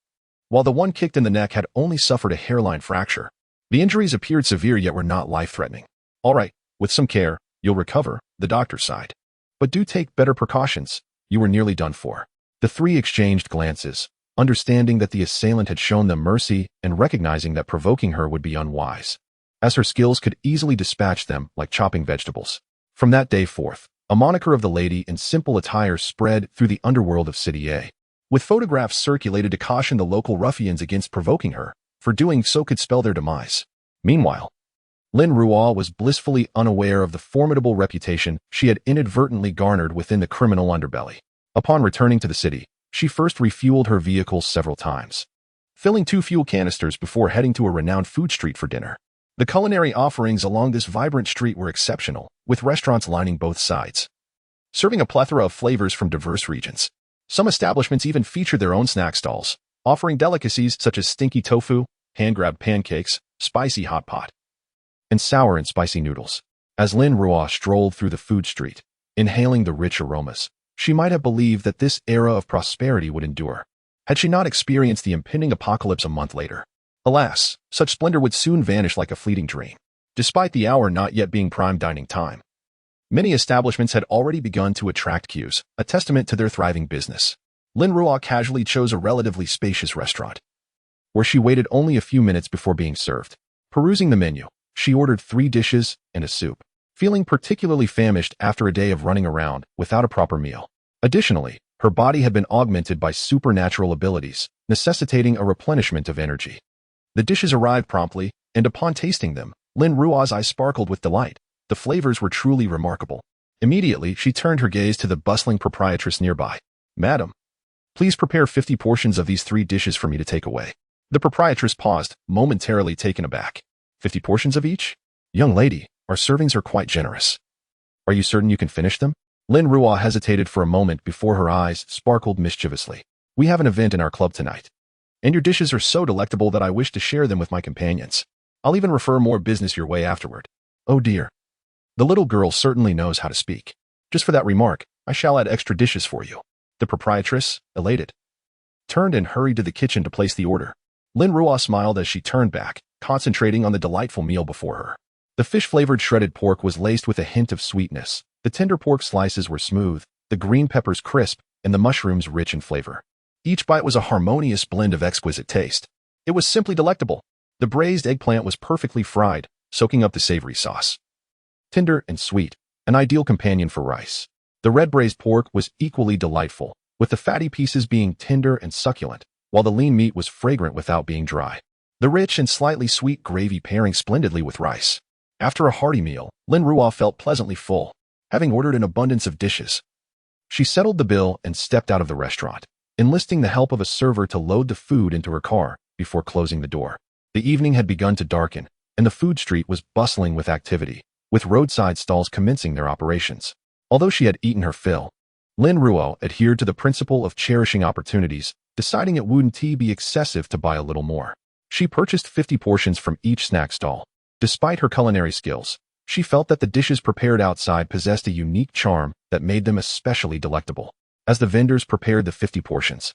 while the one kicked in the neck had only suffered a hairline fracture. The injuries appeared severe yet were not life-threatening. "All right, With some care, you'll recover, the doctor sighed. But do take better precautions. You were nearly done for. The three exchanged glances, understanding that the assailant had shown them mercy and recognizing that provoking her would be unwise, as her skills could easily dispatch them like chopping vegetables. From that day forth, a moniker of the lady in simple attire spread through the underworld of City A, with photographs circulated to caution the local ruffians against provoking her, for doing so could spell their demise. Meanwhile, Lin Ruo was blissfully unaware of the formidable reputation she had inadvertently garnered within the criminal underbelly. Upon returning to the city, she first refueled her vehicle several times, filling 2 fuel canisters before heading to a renowned food street for dinner. The culinary offerings along this vibrant street were exceptional, with restaurants lining both sides, serving a plethora of flavors from diverse regions. Some establishments even featured their own snack stalls, offering delicacies such as stinky tofu, hand-grabbed pancakes, spicy hot pot, and sour and spicy noodles. As Lin Ruo strolled through the food street, inhaling the rich aromas, she might have believed that this era of prosperity would endure, had she not experienced the impending apocalypse a month later. Alas, such splendor would soon vanish like a fleeting dream. Despite the hour not yet being prime dining time, many establishments had already begun to attract queues, a testament to their thriving business. Lin Ruo casually chose a relatively spacious restaurant, where she waited only a few minutes before being served. Perusing the menu, she ordered 3 dishes and a soup, feeling particularly famished after a day of running around without a proper meal. Additionally, her body had been augmented by supernatural abilities, necessitating a replenishment of energy. The dishes arrived promptly, and upon tasting them, Lin Ruo's eyes sparkled with delight. The flavors were truly remarkable. Immediately, she turned her gaze to the bustling proprietress nearby. "Madam, please prepare 50 portions of these 3 dishes for me to take away." The proprietress paused, momentarily taken aback. 50 portions of each? Young lady, our servings are quite generous. Are you certain you can finish them? Lin Ruo hesitated for a moment before her eyes sparkled mischievously. "We have an event in our club tonight, and your dishes are so delectable that I wish to share them with my companions. I'll even refer more business your way afterward." "Oh dear. The little girl certainly knows how to speak. Just for that remark, I shall add extra dishes for you." The proprietress, elated, turned and hurried to the kitchen to place the order. Lin Ruo smiled as she turned back, concentrating on the delightful meal before her. The fish-flavored shredded pork was laced with a hint of sweetness. The tender pork slices were smooth, the green peppers crisp, and the mushrooms rich in flavor. Each bite was a harmonious blend of exquisite taste. It was simply delectable. The braised eggplant was perfectly fried, soaking up the savory sauce. Tender and sweet, an ideal companion for rice. The red braised pork was equally delightful, with the fatty pieces being tender and succulent, while the lean meat was fragrant without being dry. The rich and slightly sweet gravy pairing splendidly with rice. After a hearty meal, Lin Ruo felt pleasantly full, having ordered an abundance of dishes. She settled the bill and stepped out of the restaurant, enlisting the help of a server to load the food into her car before closing the door. The evening had begun to darken, and the food street was bustling with activity, with roadside stalls commencing their operations. Although she had eaten her fill, Lin Ruo adhered to the principle of cherishing opportunities, deciding it wouldn't be excessive to buy a little more. She purchased 50 portions from each snack stall. Despite her culinary skills, she felt that the dishes prepared outside possessed a unique charm that made them especially delectable. As the vendors prepared the 50 portions,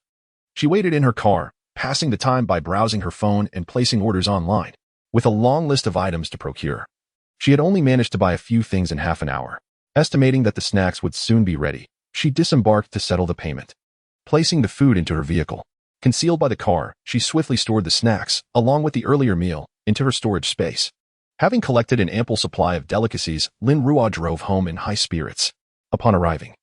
she waited in her car, passing the time by browsing her phone and placing orders online. With a long list of items to procure, she had only managed to buy a few things in half an hour. Estimating that the snacks would soon be ready, she disembarked to settle the payment. Placing the food into her vehicle, concealed by the car, she swiftly stored the snacks, along with the earlier meal, into her storage space. Having collected an ample supply of delicacies, Lin Ruo drove home in high spirits. Upon arriving,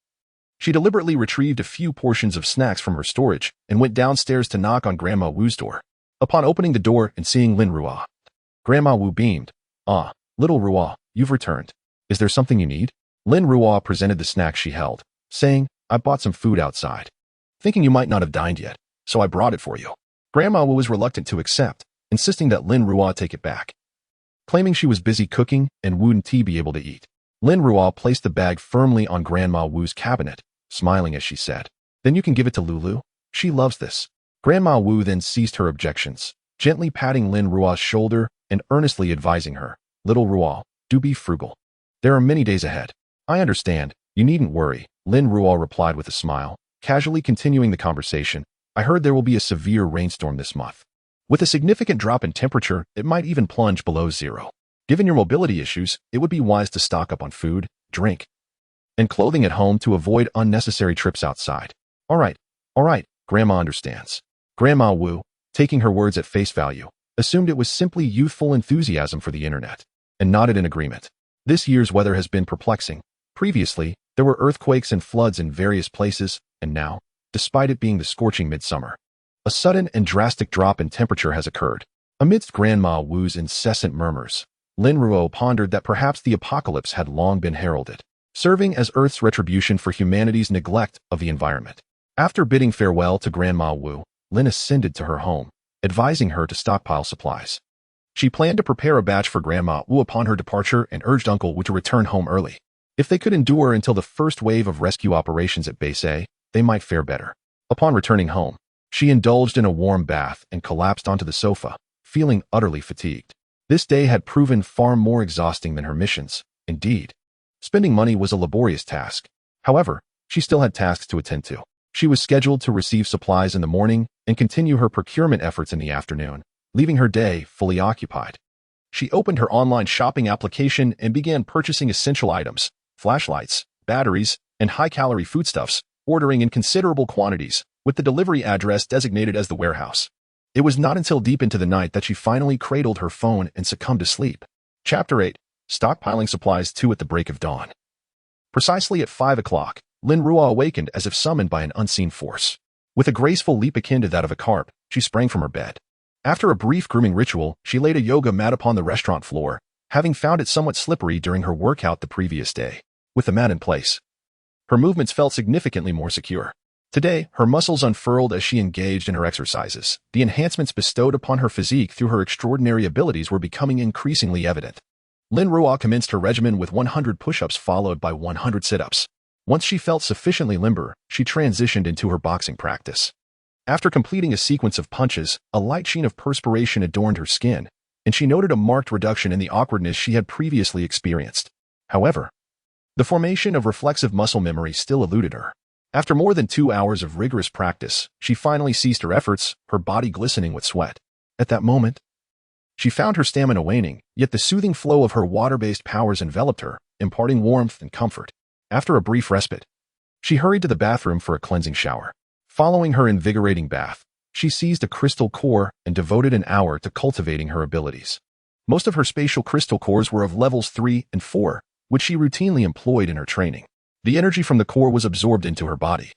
she deliberately retrieved a few portions of snacks from her storage and went downstairs to knock on Grandma Wu's door. Upon opening the door and seeing Lin Ruo, Grandma Wu beamed. "Ah, little Ruo, you've returned. Is there something you need?" Lin Ruo presented the snacks she held, saying, "I bought some food outside, thinking you might not have dined yet, so I brought it for you." Grandma Wu was reluctant to accept, insisting that Lin Ruo take it back, claiming she was busy cooking and wouldn't be able to eat. Lin Ruo placed the bag firmly on Grandma Wu's cabinet, smiling as she said, "Then you can give it to Lulu. She loves this." Grandma Wu then ceased her objections, gently patting Lin Ruo's shoulder and earnestly advising her, "Little Ruo, do be frugal. There are many days ahead." "I understand. You needn't worry," Lin Ruo replied with a smile, casually continuing the conversation. "I heard there will be a severe rainstorm this month. With a significant drop in temperature, it might even plunge below zero. Given your mobility issues, it would be wise to stock up on food, drink, and clothing at home to avoid unnecessary trips outside. All right, Grandma understands. Grandma Wu, taking her words at face value, assumed it was simply youthful enthusiasm for the internet, and nodded in agreement. This year's weather has been perplexing. Previously, there were earthquakes and floods in various places, and now, despite it being the scorching midsummer, a sudden and drastic drop in temperature has occurred. Amidst Grandma Wu's incessant murmurs, Lin Ruo pondered that perhaps the apocalypse had long been heralded, serving as Earth's retribution for humanity's neglect of the environment. After bidding farewell to Grandma Wu, Lin ascended to her home, advising her to stockpile supplies. She planned to prepare a batch for Grandma Wu upon her departure and urged Uncle Wu to return home early. If they could endure until the first wave of rescue operations at Base A, they might fare better. Upon returning home, she indulged in a warm bath and collapsed onto the sofa, feeling utterly fatigued. This day had proven far more exhausting than her missions. Indeed, spending money was a laborious task. However, she still had tasks to attend to. She was scheduled to receive supplies in the morning and continue her procurement efforts in the afternoon, leaving her day fully occupied. She opened her online shopping application and began purchasing essential items, flashlights, batteries, and high-calorie foodstuffs, ordering in considerable quantities, with the delivery address designated as the warehouse. It was not until deep into the night that she finally cradled her phone and succumbed to sleep. Chapter 8. Stockpiling Supplies 2 at the break of dawn. Precisely at 5 o'clock, Lin Ruo awakened as if summoned by an unseen force. With a graceful leap akin to that of a carp, she sprang from her bed. After a brief grooming ritual, she laid a yoga mat upon the restaurant floor, having found it somewhat slippery during her workout the previous day. With the mat in place, her movements felt significantly more secure. Today, her muscles unfurled as she engaged in her exercises. The enhancements bestowed upon her physique through her extraordinary abilities were becoming increasingly evident. Lin Ruo commenced her regimen with 100 push-ups followed by 100 sit-ups. Once she felt sufficiently limber, she transitioned into her boxing practice. After completing a sequence of punches, a light sheen of perspiration adorned her skin, and she noted a marked reduction in the awkwardness she had previously experienced. However, the formation of reflexive muscle memory still eluded her. After more than 2 hours of rigorous practice, she finally ceased her efforts, her body glistening with sweat. At that moment, she found her stamina waning, yet the soothing flow of her water-based powers enveloped her, imparting warmth and comfort. After a brief respite, she hurried to the bathroom for a cleansing shower. Following her invigorating bath, she seized a crystal core and devoted an hour to cultivating her abilities. Most of her spatial crystal cores were of levels 3 and 4, which she routinely employed in her training. The energy from the core was absorbed into her body,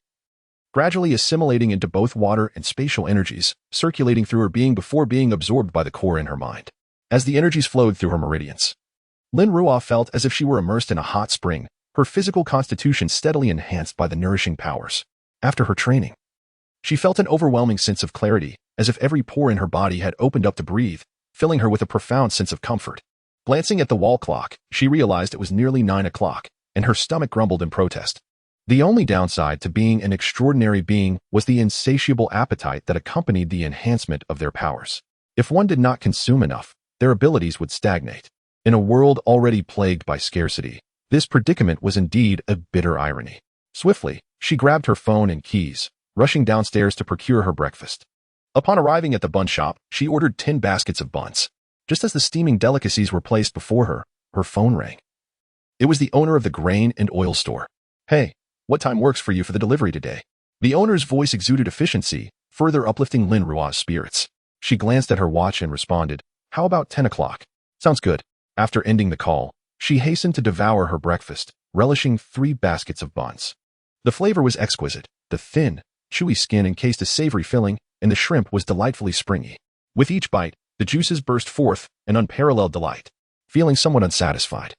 gradually assimilating into both water and spatial energies, circulating through her being before being absorbed by the core in her mind. As the energies flowed through her meridians, Lin Ruo felt as if she were immersed in a hot spring, her physical constitution steadily enhanced by the nourishing powers. After her training, she felt an overwhelming sense of clarity, as if every pore in her body had opened up to breathe, filling her with a profound sense of comfort. Glancing at the wall clock, she realized it was nearly 9 o'clock, and her stomach grumbled in protest. The only downside to being an extraordinary being was the insatiable appetite that accompanied the enhancement of their powers. If one did not consume enough, their abilities would stagnate. In a world already plagued by scarcity, this predicament was indeed a bitter irony. Swiftly, she grabbed her phone and keys, rushing downstairs to procure her breakfast. Upon arriving at the bun shop, she ordered 10 baskets of buns. Just as the steaming delicacies were placed before her, her phone rang. It was the owner of the grain and oil store. "Hey, what time works for you for the delivery today?" The owner's voice exuded efficiency, further uplifting Lin Ruo's spirits. She glanced at her watch and responded, "How about 10 o'clock? Sounds good." After ending the call, she hastened to devour her breakfast, relishing 3 baskets of buns. The flavor was exquisite. The thin, chewy skin encased a savory filling, and the shrimp was delightfully springy. With each bite, the juices burst forth, an unparalleled delight. Feeling somewhat unsatisfied,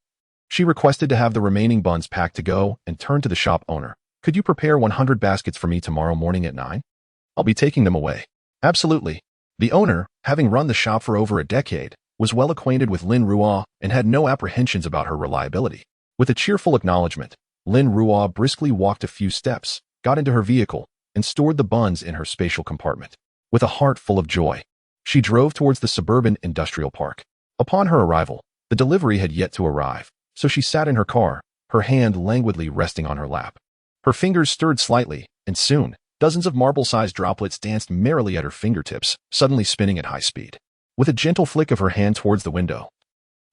she requested to have the remaining buns packed to go and turned to the shop owner. "Could you prepare 100 baskets for me tomorrow morning at 9? I'll be taking them away." "Absolutely." The owner, having run the shop for over a decade, was well acquainted with Lin Ruo and had no apprehensions about her reliability. With a cheerful acknowledgement, Lin Ruo briskly walked a few steps, got into her vehicle, and stored the buns in her spatial compartment. With a heart full of joy, she drove towards the suburban industrial park. Upon her arrival, the delivery had yet to arrive, so she sat in her car, her hand languidly resting on her lap. Her fingers stirred slightly, and soon, dozens of marble-sized droplets danced merrily at her fingertips, suddenly spinning at high speed. With a gentle flick of her hand towards the window,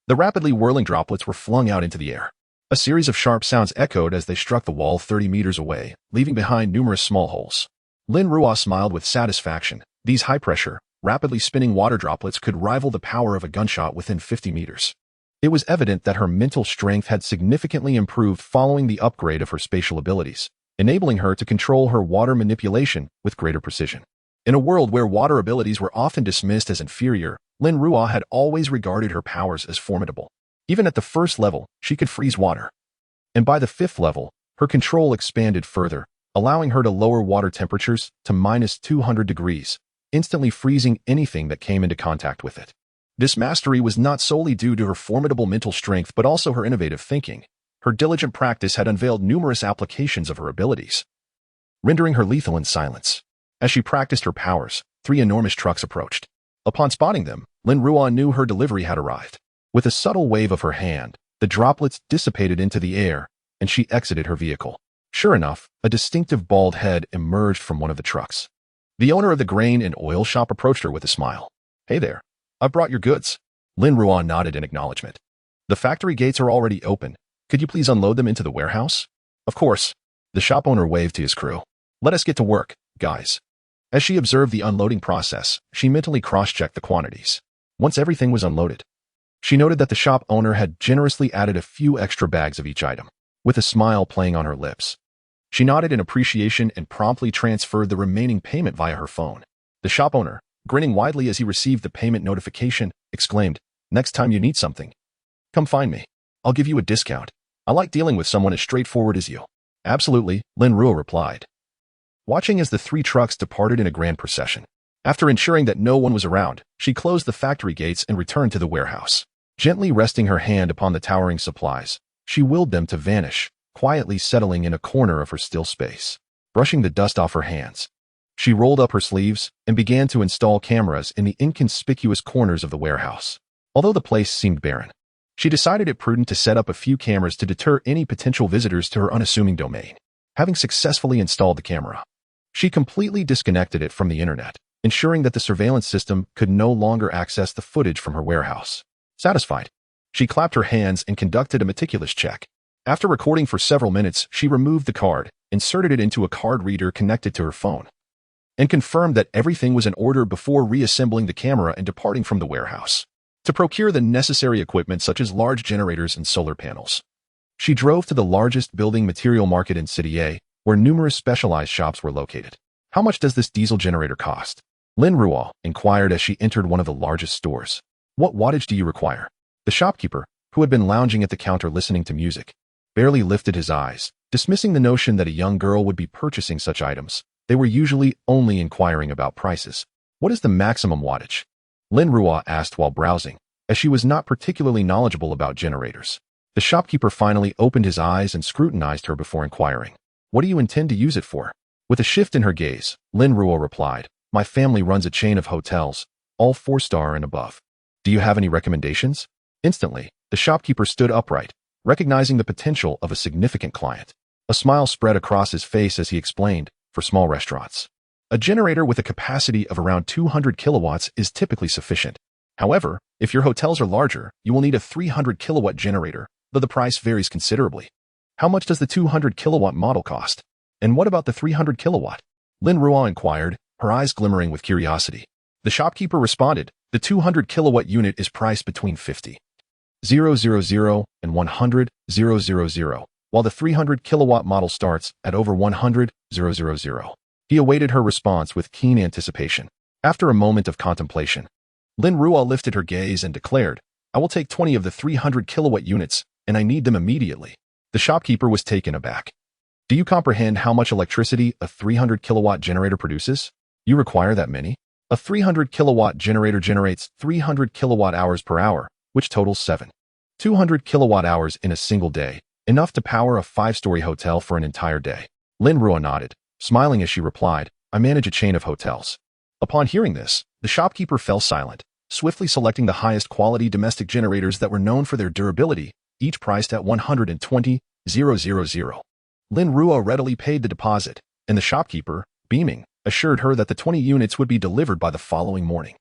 The rapidly whirling droplets were flung out into the air. A series of sharp sounds echoed as they struck the wall 30 meters away, leaving behind numerous small holes. Lin Ruo smiled with satisfaction. These high-pressure, rapidly spinning water droplets could rival the power of a gunshot within 50 meters. It was evident that her mental strength had significantly improved following the upgrade of her spatial abilities, enabling her to control her water manipulation with greater precision. In a world where water abilities were often dismissed as inferior, Lin Ruo had always regarded her powers as formidable. Even at the first level, she could freeze water. And by the fifth level, her control expanded further, allowing her to lower water temperatures to -200 degrees, instantly freezing anything that came into contact with it. This mastery was not solely due to her formidable mental strength but also her innovative thinking. Her diligent practice had unveiled numerous applications of her abilities, rendering her lethal in silence. As she practiced her powers, 3 enormous trucks approached. Upon spotting them, Lin Ruo knew her delivery had arrived. With a subtle wave of her hand, the droplets dissipated into the air, and she exited her vehicle. Sure enough, a distinctive bald head emerged from one of the trucks. The owner of the grain and oil shop approached her with a smile. "Hey there, I've brought your goods." Lin Ruo nodded in acknowledgement. "The factory gates are already open. Could you please unload them into the warehouse?" "Of course." The shop owner waved to his crew. "Let us get to work, guys." As she observed the unloading process, she mentally cross-checked the quantities. Once everything was unloaded, she noted that the shop owner had generously added a few extra bags of each item. With a smile playing on her lips, she nodded in appreciation and promptly transferred the remaining payment via her phone. The shop owner, grinning widely as he received the payment notification, exclaimed, "Next time you need something, come find me. I'll give you a discount. I like dealing with someone as straightforward as you." "Absolutely," Lin Ruo replied, watching as the 3 trucks departed in a grand procession. After ensuring that no one was around, she closed the factory gates and returned to the warehouse. Gently resting her hand upon the towering supplies, she willed them to vanish, quietly settling in a corner of her still space. Brushing the dust off her hands, she rolled up her sleeves and began to install cameras in the inconspicuous corners of the warehouse. Although the place seemed barren, she decided it prudent to set up a few cameras to deter any potential visitors to her unassuming domain. Having successfully installed the camera, she completely disconnected it from the internet, ensuring that the surveillance system could no longer access the footage from her warehouse. Satisfied, she clapped her hands and conducted a meticulous check. After recording for several minutes, she removed the card, inserted it into a card reader connected to her phone, and confirmed that everything was in order before reassembling the camera and departing from the warehouse. To procure the necessary equipment such as large generators and solar panels, she drove to the largest building material market in City A, where numerous specialized shops were located. "How much does this diesel generator cost?" Lin Ruo inquired as she entered one of the largest stores. "What wattage do you require?" The shopkeeper, who had been lounging at the counter listening to music, barely lifted his eyes, dismissing the notion that a young girl would be purchasing such items. They were usually only inquiring about prices. "What is the maximum wattage?" Lin Ruo asked while browsing, as she was not particularly knowledgeable about generators. The shopkeeper finally opened his eyes and scrutinized her before inquiring, "What do you intend to use it for?" With a shift in her gaze, Lin Ruo replied, "My family runs a chain of hotels, all 4-star and above. Do you have any recommendations?" Instantly, the shopkeeper stood upright, recognizing the potential of a significant client. A smile spread across his face as he explained, "For small restaurants, a generator with a capacity of around 200 kilowatts is typically sufficient. However, if your hotels are larger, you will need a 300 kilowatt generator, though the price varies considerably." "How much does the 200 kilowatt model cost? And what about the 300 kilowatt? Lin Ruo inquired, her eyes glimmering with curiosity. The shopkeeper responded, "The 200 kilowatt unit is priced between 50,000 and 100,000, while the 300 kilowatt model starts at over 100,000. He awaited her response with keen anticipation. After a moment of contemplation, Lin Ruo lifted her gaze and declared, "I will take 20 of the 300 kilowatt units, and I need them immediately." The shopkeeper was taken aback. "Do you comprehend how much electricity a 300 kilowatt generator produces? You require that many?" A 300 kilowatt generator generates 300 kilowatt hours per hour, which totals 200 kilowatt hours in a single day, enough to power a 5-story hotel for an entire day. Lin Ruo nodded, smiling as she replied, "I manage a chain of hotels." Upon hearing this, the shopkeeper fell silent, swiftly selecting the highest quality domestic generators that were known for their durability, each priced at 120,000. Lin Ruo readily paid the deposit, and the shopkeeper, beaming, assured her that the 20 units would be delivered by the following morning.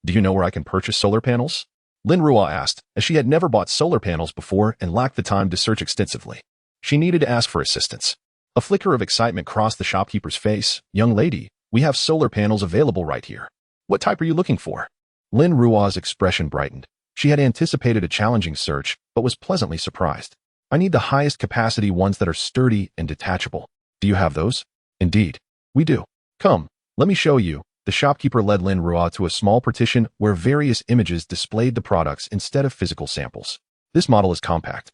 "Do you know where I can purchase solar panels?" Lin Ruo asked, as she had never bought solar panels before and lacked the time to search extensively. She needed to ask for assistance. A flicker of excitement crossed the shopkeeper's face. Young lady, we have solar panels available right here. What type are you looking for? Lin Ruo's expression brightened. She had anticipated a challenging search, but was pleasantly surprised. I need the highest capacity ones that are sturdy and detachable. Do you have those? Indeed, we do. Come, let me show you. The shopkeeper led Lin Ruo to a small partition where various images displayed the products instead of physical samples. This model is compact,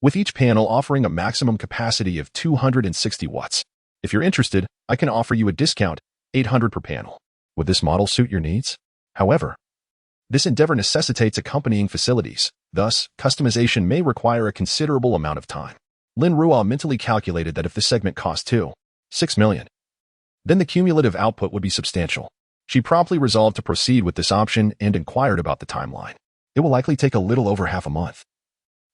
with each panel offering a maximum capacity of 260 watts. If you're interested, I can offer you a discount, 800 per panel. Would this model suit your needs? However, this endeavor necessitates accompanying facilities. Thus, customization may require a considerable amount of time. Lin Ruo mentally calculated that if the segment cost 6 million, then the cumulative output would be substantial. She promptly resolved to proceed with this option and inquired about the timeline. It will likely take a little over half a month.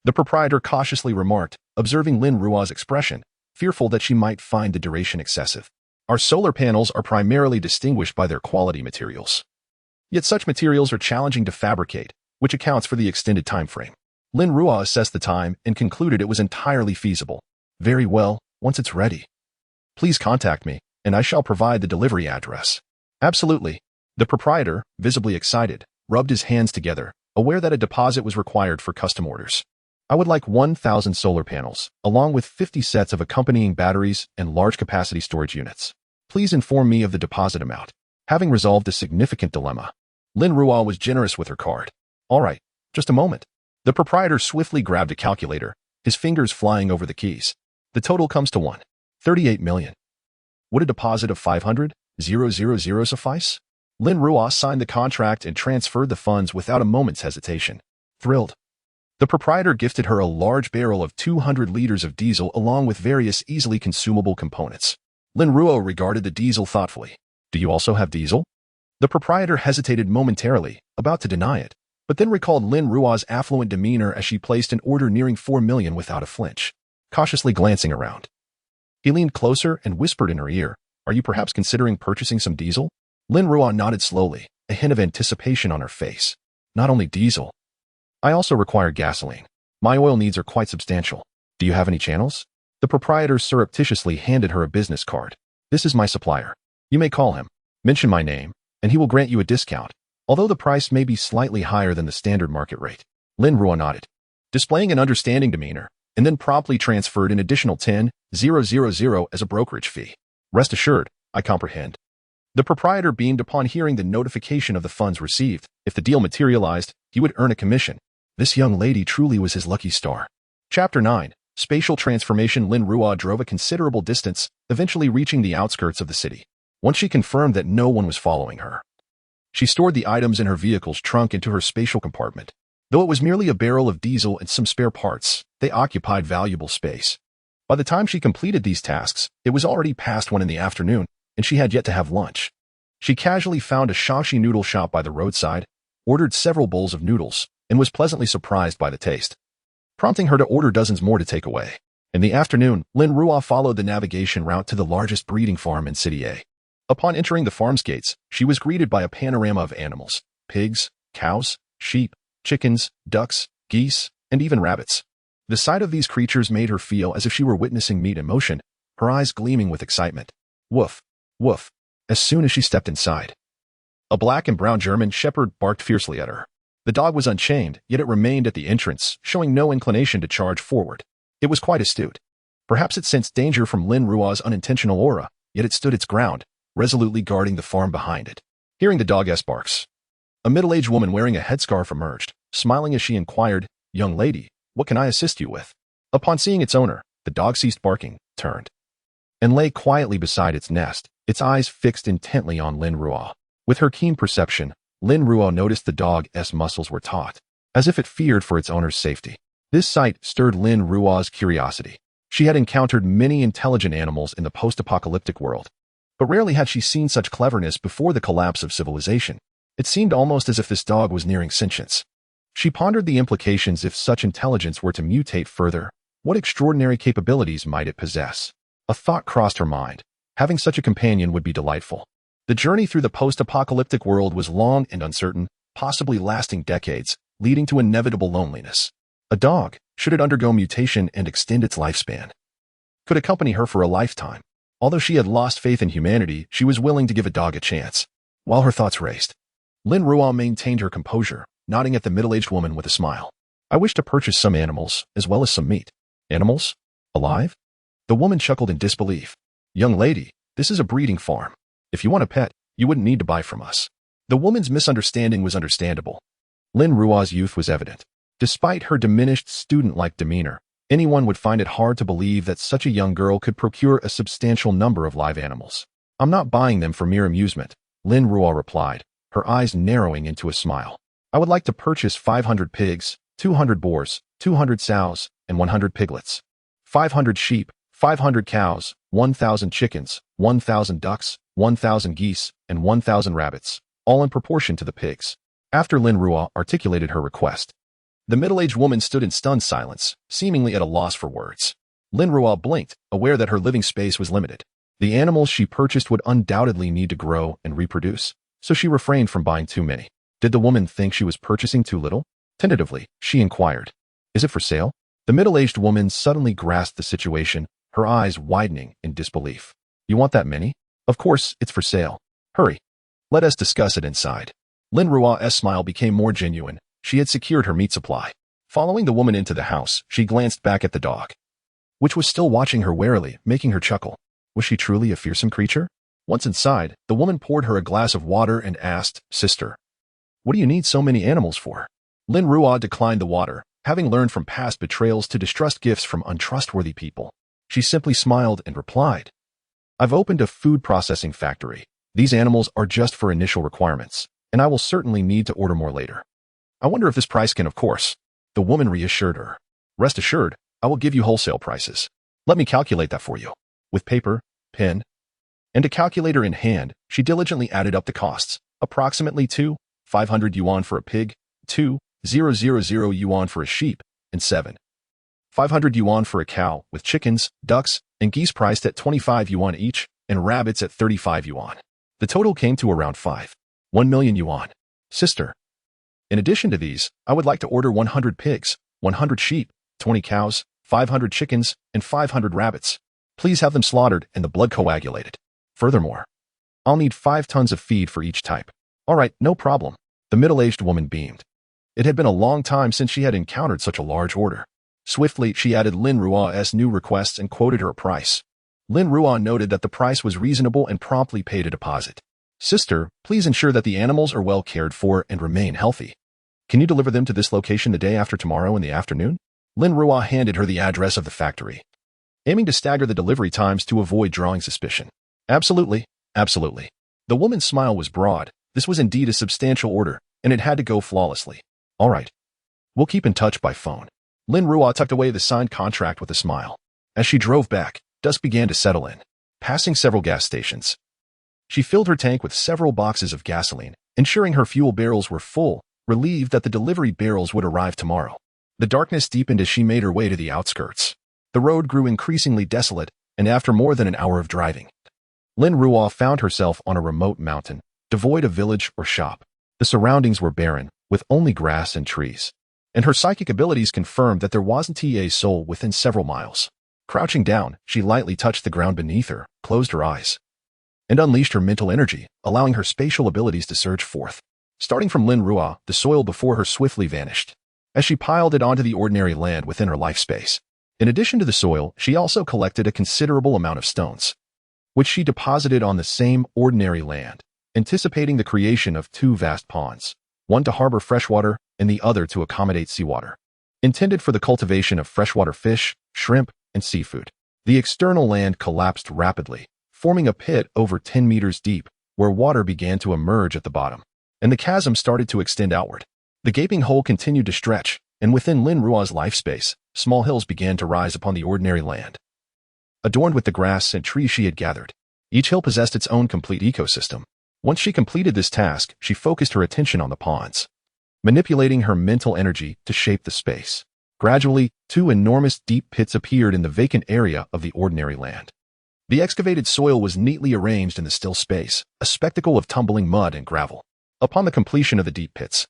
The proprietor cautiously remarked, observing Lin Ruo's expression, fearful that she might find the duration excessive. Our solar panels are primarily distinguished by their quality materials. Yet such materials are challenging to fabricate, which accounts for the extended time frame. Lin Ruo assessed the time and concluded it was entirely feasible. Very well, once it's ready, please contact me, and I shall provide the delivery address. Absolutely. The proprietor, visibly excited, rubbed his hands together, aware that a deposit was required for custom orders. I would like 1,000 solar panels, along with 50 sets of accompanying batteries and large-capacity storage units. Please inform me of the deposit amount. Having resolved a significant dilemma, Lin Ruo was generous with her card. All right, just a moment. The proprietor swiftly grabbed a calculator, his fingers flying over the keys. The total comes to 38 million. Would a deposit of 500,000 suffice? Lin Ruo signed the contract and transferred the funds without a moment's hesitation. Thrilled, the proprietor gifted her a large barrel of 200 liters of diesel along with various easily consumable components. Lin Ruo regarded the diesel thoughtfully. Do you also have diesel? The proprietor hesitated momentarily, about to deny it, but then recalled Lin Ruo's affluent demeanor as she placed an order nearing 4 million without a flinch. Cautiously glancing around, he leaned closer and whispered in her ear, are you perhaps considering purchasing some diesel? Lin Ruo nodded slowly, a hint of anticipation on her face. Not only diesel. I also require gasoline. My oil needs are quite substantial. Do you have any channels? The proprietor surreptitiously handed her a business card. This is my supplier. You may call him. Mention my name, and he will grant you a discount, although the price may be slightly higher than the standard market rate. Lin Ruo nodded, displaying an understanding demeanor, and then promptly transferred an additional 10,000 as a brokerage fee. Rest assured, I comprehend. The proprietor beamed upon hearing the notification of the funds received. If the deal materialized, he would earn a commission. This young lady truly was his lucky star. Chapter 9. Spatial Transformation. Lin Ruo drove a considerable distance, eventually reaching the outskirts of the city. Once she confirmed that no one was following her, she stored the items in her vehicle's trunk into her spatial compartment. Though it was merely a barrel of diesel and some spare parts, they occupied valuable space. By the time she completed these tasks, it was already past 1 in the afternoon, and she had yet to have lunch. She casually found a shashi noodle shop by the roadside, ordered several bowls of noodles, and was pleasantly surprised by the taste, prompting her to order dozens more to take away. In the afternoon, Lin Ruo followed the navigation route to the largest breeding farm in City A. Upon entering the farm's gates, she was greeted by a panorama of animals: pigs, cows, sheep, chickens, ducks, geese, and even rabbits. The sight of these creatures made her feel as if she were witnessing meat in motion, her eyes gleaming with excitement. Woof, woof. As soon as she stepped inside, a black and brown German shepherd barked fiercely at her. The dog was unchained, yet it remained at the entrance, showing no inclination to charge forward. It was quite astute. Perhaps it sensed danger from Lin Ruo's unintentional aura, yet it stood its ground, resolutely guarding the farm behind it. Hearing the dog's barks, a middle-aged woman wearing a headscarf emerged, smiling as she inquired, "Young lady, what can I assist you with?" Upon seeing its owner, the dog ceased barking, turned, and lay quietly beside its nest, its eyes fixed intently on Lin Ruo. With her keen perception, Lin Ruo noticed the dog's muscles were taut, as if it feared for its owner's safety. This sight stirred Lin Ruo's curiosity. She had encountered many intelligent animals in the post-apocalyptic world, but rarely had she seen such cleverness before the collapse of civilization. It seemed almost as if this dog was nearing sentience. She pondered the implications if such intelligence were to mutate further. What extraordinary capabilities might it possess? A thought crossed her mind. Having such a companion would be delightful. The journey through the post-apocalyptic world was long and uncertain, possibly lasting decades, leading to inevitable loneliness. A dog, should it undergo mutation and extend its lifespan, could accompany her for a lifetime. Although she had lost faith in humanity, she was willing to give a dog a chance. While her thoughts raced, Lin Ruo maintained her composure, nodding at the middle-aged woman with a smile. I wish to purchase some animals, as well as some meat. Animals? Alive? The woman chuckled in disbelief. Young lady, this is a breeding farm. If you want a pet, you wouldn't need to buy from us. The woman's misunderstanding was understandable. Lin Ruo's youth was evident. Despite her diminished student-like demeanor, anyone would find it hard to believe that such a young girl could procure a substantial number of live animals. I'm not buying them for mere amusement, Lin Ruo replied, her eyes narrowing into a smile. I would like to purchase 500 pigs, 200 boars, 200 sows, and 100 piglets. 500 sheep, 500 cows, 1,000 chickens, 1,000 ducks, 1,000 geese, and 1,000 rabbits, all in proportion to the pigs. After Lin Ruo articulated her request, the middle-aged woman stood in stunned silence, seemingly at a loss for words. Lin Ruo blinked, aware that her living space was limited. The animals she purchased would undoubtedly need to grow and reproduce, so she refrained from buying too many. Did the woman think she was purchasing too little? Tentatively, she inquired, "Is it for sale?" The middle-aged woman suddenly grasped the situation, her eyes widening in disbelief. You want that many? Of course, it's for sale. Hurry. Let us discuss it inside. Lin Ruo's smile became more genuine. She had secured her meat supply. Following the woman into the house, she glanced back at the dog, which was still watching her warily, making her chuckle. Was she truly a fearsome creature? Once inside, the woman poured her a glass of water and asked, Sister, what do you need so many animals for? Lin Ruo declined the water, having learned from past betrayals to distrust gifts from untrustworthy people. She simply smiled and replied, I've opened a food processing factory. These animals are just for initial requirements, and I will certainly need to order more later. I wonder if this price can, of course. The woman reassured her. Rest assured, I will give you wholesale prices. Let me calculate that for you. With paper, pen, and a calculator in hand, she diligently added up the costs. Approximately 500 yuan for a pig, 2,000 yuan for a sheep, and 500 yuan for a cow, with chickens, ducks, and geese priced at 25 yuan each, and rabbits at 35 yuan. The total came to around 1 million yuan. Sister, in addition to these, I would like to order 100 pigs, 100 sheep, 20 cows, 500 chickens, and 500 rabbits. Please have them slaughtered and the blood coagulated. Furthermore, I'll need 5 tons of feed for each type. All right, no problem. The middle-aged woman beamed. It had been a long time since she had encountered such a large order. Swiftly, she added Lin Ruo's new requests and quoted her price. Lin Ruo noted that the price was reasonable and promptly paid a deposit. Sister, please ensure that the animals are well cared for and remain healthy. Can you deliver them to this location the day after tomorrow in the afternoon? Lin Ruo handed her the address of the factory, aiming to stagger the delivery times to avoid drawing suspicion. Absolutely, absolutely. The woman's smile was broad. This was indeed a substantial order, and it had to go flawlessly. All right. We'll keep in touch by phone. Lin Ruo tucked away the signed contract with a smile. As she drove back, dusk began to settle in. Passing several gas stations, she filled her tank with several boxes of gasoline, ensuring her fuel barrels were full, relieved that the delivery barrels would arrive tomorrow. The darkness deepened as she made her way to the outskirts. The road grew increasingly desolate, and after more than an hour of driving, Lin Ruo found herself on a remote mountain, devoid of village or shop. The surroundings were barren, with only grass and trees, and her psychic abilities confirmed that there wasn't a soul within several miles. Crouching down, she lightly touched the ground beneath her, closed her eyes, and unleashed her mental energy, allowing her spatial abilities to surge forth. Starting from Lin Ruo, the soil before her swiftly vanished, as she piled it onto the ordinary land within her life space. In addition to the soil, she also collected a considerable amount of stones, which she deposited on the same ordinary land, anticipating the creation of 2 vast ponds, one to harbor freshwater and the other to accommodate seawater, intended for the cultivation of freshwater fish, shrimp, and seafood. The external land collapsed rapidly, forming a pit over 10 meters deep, where water began to emerge at the bottom, and the chasm started to extend outward. The gaping hole continued to stretch, and within Lin Ruo's life space, small hills began to rise upon the ordinary land, adorned with the grass and trees she had gathered. Each hill possessed its own complete ecosystem. Once she completed this task, she focused her attention on the ponds, manipulating her mental energy to shape the space. Gradually, 2 enormous deep pits appeared in the vacant area of the ordinary land. The excavated soil was neatly arranged in the still space, a spectacle of tumbling mud and gravel. Upon the completion of the deep pits,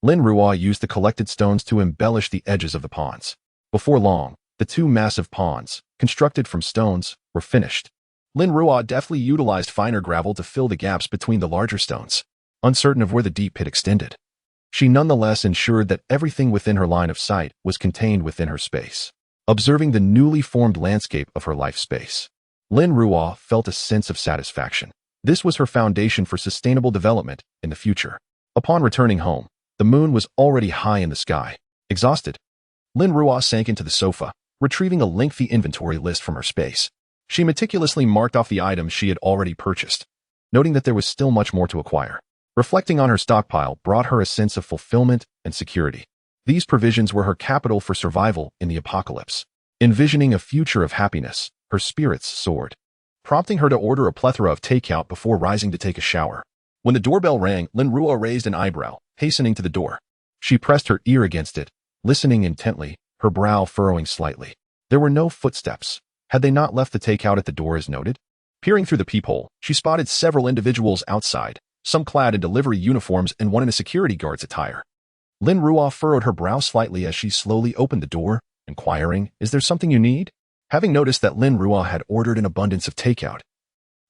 Lin Ruo used the collected stones to embellish the edges of the ponds. Before long, the two massive ponds, constructed from stones, were finished. Lin Ruo deftly utilized finer gravel to fill the gaps between the larger stones, uncertain of where the deep pit extended. She nonetheless ensured that everything within her line of sight was contained within her space. Observing the newly formed landscape of her life space, Lin Ruo felt a sense of satisfaction. This was her foundation for sustainable development in the future. Upon returning home, the moon was already high in the sky. Exhausted, Lin Ruo sank into the sofa, retrieving a lengthy inventory list from her space. She meticulously marked off the items she had already purchased, noting that there was still much more to acquire. Reflecting on her stockpile brought her a sense of fulfillment and security. These provisions were her capital for survival in the apocalypse. Envisioning a future of happiness, her spirits soared, prompting her to order a plethora of takeout before rising to take a shower. When the doorbell rang, Lin Ruo raised an eyebrow, hastening to the door. She pressed her ear against it, listening intently, her brow furrowing slightly. There were no footsteps. Had they not left the takeout at the door as noted? Peering through the peephole, she spotted several individuals outside, some clad in delivery uniforms and one in a security guard's attire. Lin Ruo furrowed her brow slightly as she slowly opened the door, inquiring, "Is there something you need?" Having noticed that Lin Ruo had ordered an abundance of takeout,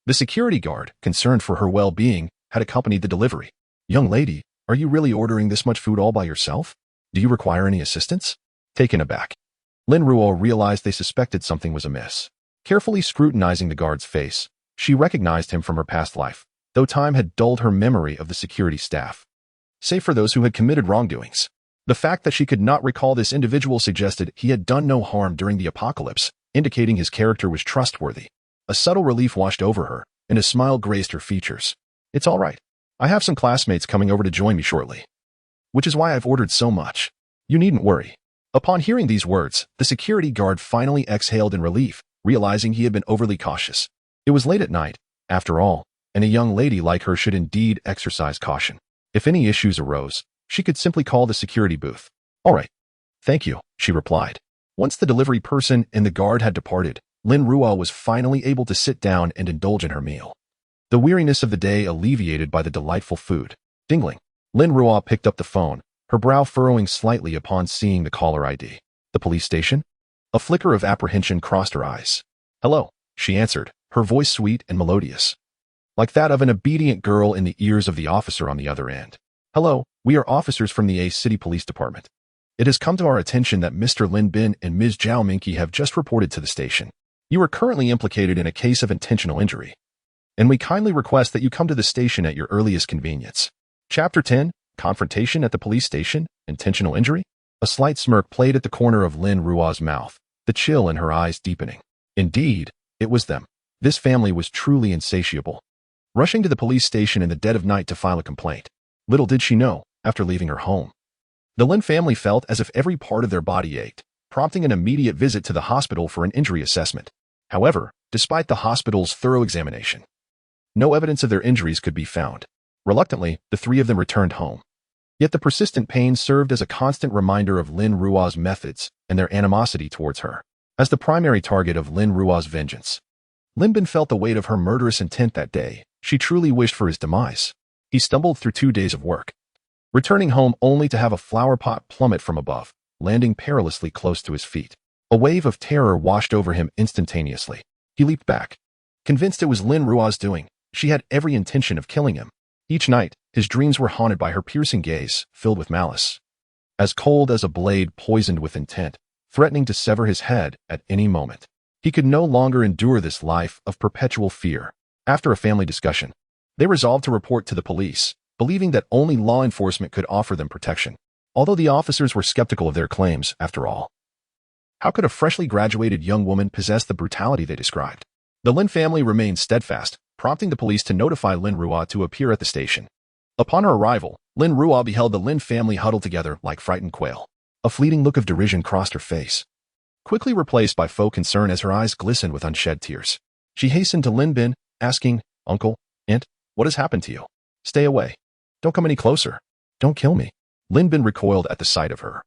the security guard, concerned for her well-being, had accompanied the delivery. "Young lady, are you really ordering this much food all by yourself? Do you require any assistance?" Taken aback, Lin Ruo realized they suspected something was amiss. Carefully scrutinizing the guard's face, she recognized him from her past life, though time had dulled her memory of the security staff, save for those who had committed wrongdoings. The fact that she could not recall this individual suggested he had done no harm during the apocalypse, indicating his character was trustworthy. A subtle relief washed over her, and a smile graced her features. "It's all right. I have some classmates coming over to join me shortly, which is why I've ordered so much. You needn't worry." Upon hearing these words, the security guard finally exhaled in relief, realizing he had been overly cautious. It was late at night, after all, and a young lady like her should indeed exercise caution. If any issues arose, she could simply call the security booth. "All right. Thank you," she replied. Once the delivery person and the guard had departed, Lin Ruo was finally able to sit down and indulge in her meal. The weariness of the day alleviated by the delightful food. Dingling. Lin Ruo picked up the phone, her brow furrowing slightly upon seeing the caller ID. "The police station?" A flicker of apprehension crossed her eyes. "Hello," she answered, her voice sweet and melodious, like that of an obedient girl in the ears of the officer on the other end. "Hello, we are officers from the A City Police Department. It has come to our attention that Mr. Lin Bin and Ms. Zhao Minky have just reported to the station. You are currently implicated in a case of intentional injury, and we kindly request that you come to the station at your earliest convenience." Chapter 10, Confrontation at the Police Station, Intentional Injury? A slight smirk played at the corner of Lin Ruo's mouth, the chill in her eyes deepening. Indeed, it was them. This family was truly insatiable. Rushing to the police station in the dead of night to file a complaint. Little did she know, after leaving her home, the Lin family felt as if every part of their body ached, prompting an immediate visit to the hospital for an injury assessment. However, despite the hospital's thorough examination, no evidence of their injuries could be found. Reluctantly, the three of them returned home. Yet the persistent pain served as a constant reminder of Lin Ruo's methods and their animosity towards her. As the primary target of Lin Ruo's vengeance, Lin Bin felt the weight of her murderous intent that day. She truly wished for his demise. He stumbled through 2 days of work, returning home only to have a flower pot plummet from above, landing perilously close to his feet. A wave of terror washed over him instantaneously. He leaped back, convinced it was Lin Ruo's doing. She had every intention of killing him. Each night, his dreams were haunted by her piercing gaze, filled with malice, as cold as a blade poisoned with intent, threatening to sever his head at any moment. He could no longer endure this life of perpetual fear. After a family discussion, they resolved to report to the police, believing that only law enforcement could offer them protection. Although the officers were skeptical of their claims, after all, how could a freshly graduated young woman possess the brutality they described? The Lin family remained steadfast, prompting the police to notify Lin Ruo to appear at the station. Upon her arrival, Lin Ruo beheld the Lin family huddled together like frightened quail. A fleeting look of derision crossed her face, quickly replaced by faux concern as her eyes glistened with unshed tears. She hastened to Lin Bin, asking, "Uncle, Aunt, what has happened to you? Stay away. Don't come any closer. Don't kill me." Lin Bin recoiled at the sight of her,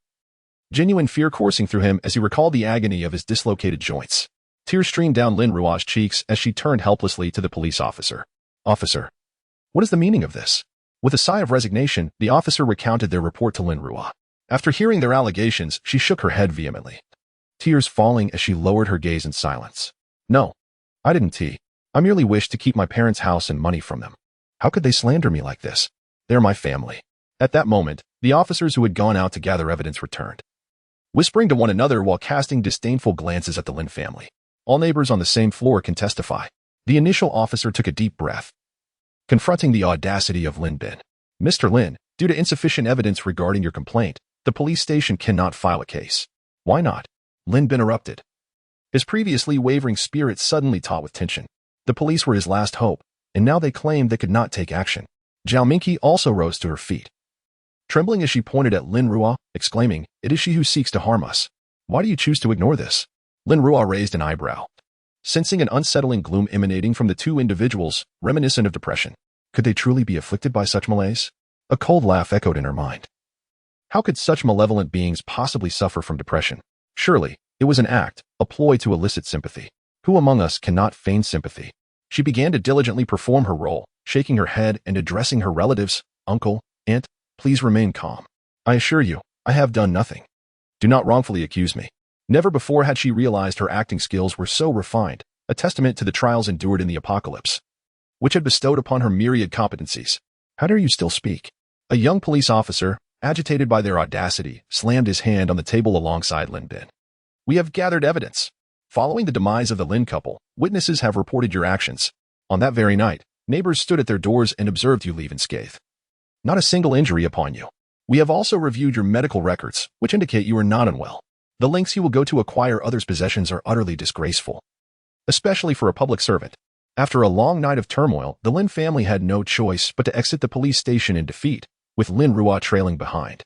genuine fear coursing through him as he recalled the agony of his dislocated joints. Tears streamed down Lin Ruo's cheeks as she turned helplessly to the police officer. "Officer, what is the meaning of this? With a sigh of resignation, the officer recounted their report to Lin Ruo. After hearing their allegations, she shook her head vehemently, tears falling as she lowered her gaze in silence. No, I didn't. I merely wished to keep my parents' house and money from them. How could they slander me like this? They're my family. At that moment, the officers who had gone out to gather evidence returned, whispering to one another while casting disdainful glances at the Lin family. All neighbors on the same floor can testify. The initial officer took a deep breath, confronting the audacity of Lin Bin. Mr. Lin, due to insufficient evidence regarding your complaint, the police station cannot file a case. Why not? Lin Bin erupted, his previously wavering spirit suddenly taut with tension. The police were his last hope, and now they claimed they could not take action. Zhao Minqi also rose to her feet, trembling as she pointed at Lin Ruo, exclaiming, "It is she who seeks to harm us. Why do you choose to ignore this?" Lin Ruo raised an eyebrow, sensing an unsettling gloom emanating from the two individuals, reminiscent of depression. Could they truly be afflicted by such malaise? A cold laugh echoed in her mind. How could such malevolent beings possibly suffer from depression? Surely, it was an act, a ploy to elicit sympathy. Who among us cannot feign sympathy? She began to diligently perform her role, shaking her head and addressing her relatives. "Uncle, aunt, please remain calm. I assure you, I have done nothing. Do not wrongfully accuse me." Never before had she realized her acting skills were so refined, a testament to the trials endured in the apocalypse, which had bestowed upon her myriad competencies. "How dare you still speak?" A young police officer, agitated by their audacity, slammed his hand on the table alongside Lin Bin. "We have gathered evidence. Following the demise of the Lin couple, witnesses have reported your actions. On that very night, neighbors stood at their doors and observed you leave unscathed. Not a single injury upon you. We have also reviewed your medical records, which indicate you are not unwell. The lengths you will go to acquire others' possessions are utterly disgraceful, especially for a public servant." After a long night of turmoil, the Lin family had no choice but to exit the police station in defeat, with Lin Ruo trailing behind.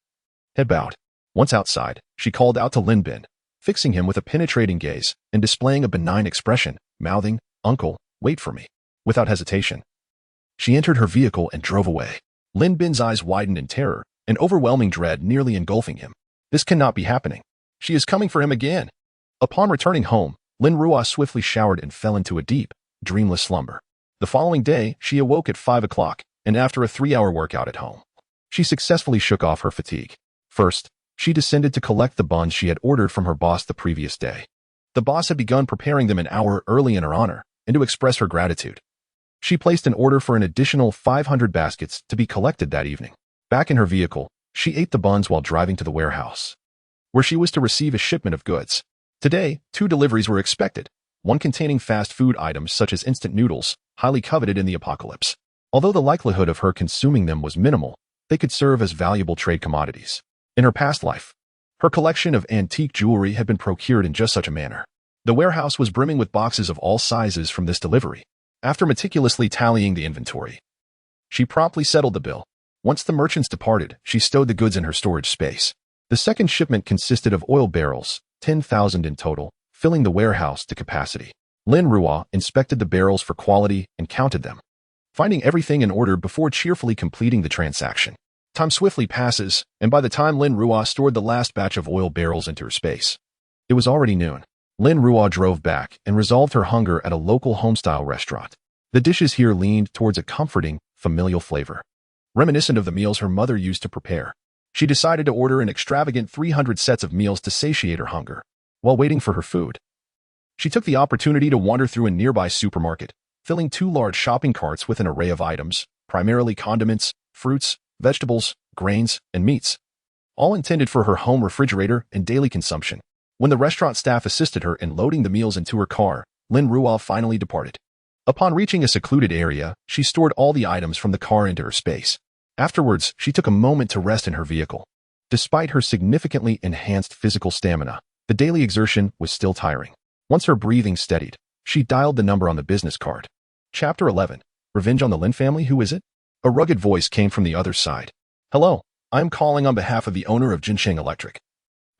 Head bowed. Once outside, she called out to Lin Bin, fixing him with a penetrating gaze and displaying a benign expression, mouthing, "Uncle, wait for me." Without hesitation, she entered her vehicle and drove away. Lin Bin's eyes widened in terror, an overwhelming dread nearly engulfing him. This cannot be happening. She is coming for him again. Upon returning home, Lin Ruo swiftly showered and fell into a deep, dreamless slumber. The following day, she awoke at 5 o'clock, and after a 3-hour workout at home, she successfully shook off her fatigue. First, she descended to collect the buns she had ordered from her boss the previous day. The boss had begun preparing them an hour early in her honor, and to express her gratitude, she placed an order for an additional 500 baskets to be collected that evening. Back in her vehicle, she ate the buns while driving to the warehouse, where she was to receive a shipment of goods. Today, 2 deliveries were expected, one containing fast food items such as instant noodles, highly coveted in the apocalypse. Although the likelihood of her consuming them was minimal, they could serve as valuable trade commodities. In her past life, her collection of antique jewelry had been procured in just such a manner. The warehouse was brimming with boxes of all sizes from this delivery. After meticulously tallying the inventory, she promptly settled the bill. Once the merchants departed, she stowed the goods in her storage space. The second shipment consisted of oil barrels, 10,000 in total, filling the warehouse to capacity. Lin Ruo inspected the barrels for quality and counted them, finding everything in order before cheerfully completing the transaction. Time swiftly passes, and by the time Lin Ruo stored the last batch of oil barrels into her space, it was already noon. Lin Ruo drove back and resolved her hunger at a local home-style restaurant. The dishes here leaned towards a comforting, familial flavor, reminiscent of the meals her mother used to prepare. She decided to order an extravagant 300 sets of meals to satiate her hunger. While waiting for her food, she took the opportunity to wander through a nearby supermarket, filling 2 large shopping carts with an array of items, primarily condiments, fruits, vegetables, grains, and meats, all intended for her home refrigerator and daily consumption. When the restaurant staff assisted her in loading the meals into her car, Lin Ruo finally departed. Upon reaching a secluded area, she stored all the items from the car into her space. Afterwards, she took a moment to rest in her vehicle. Despite her significantly enhanced physical stamina, the daily exertion was still tiring. Once her breathing steadied, she dialed the number on the business card. Chapter 11. Revenge on the Lin family? Who is it? A rugged voice came from the other side. "Hello, I am calling on behalf of the owner of Jinsheng Electric,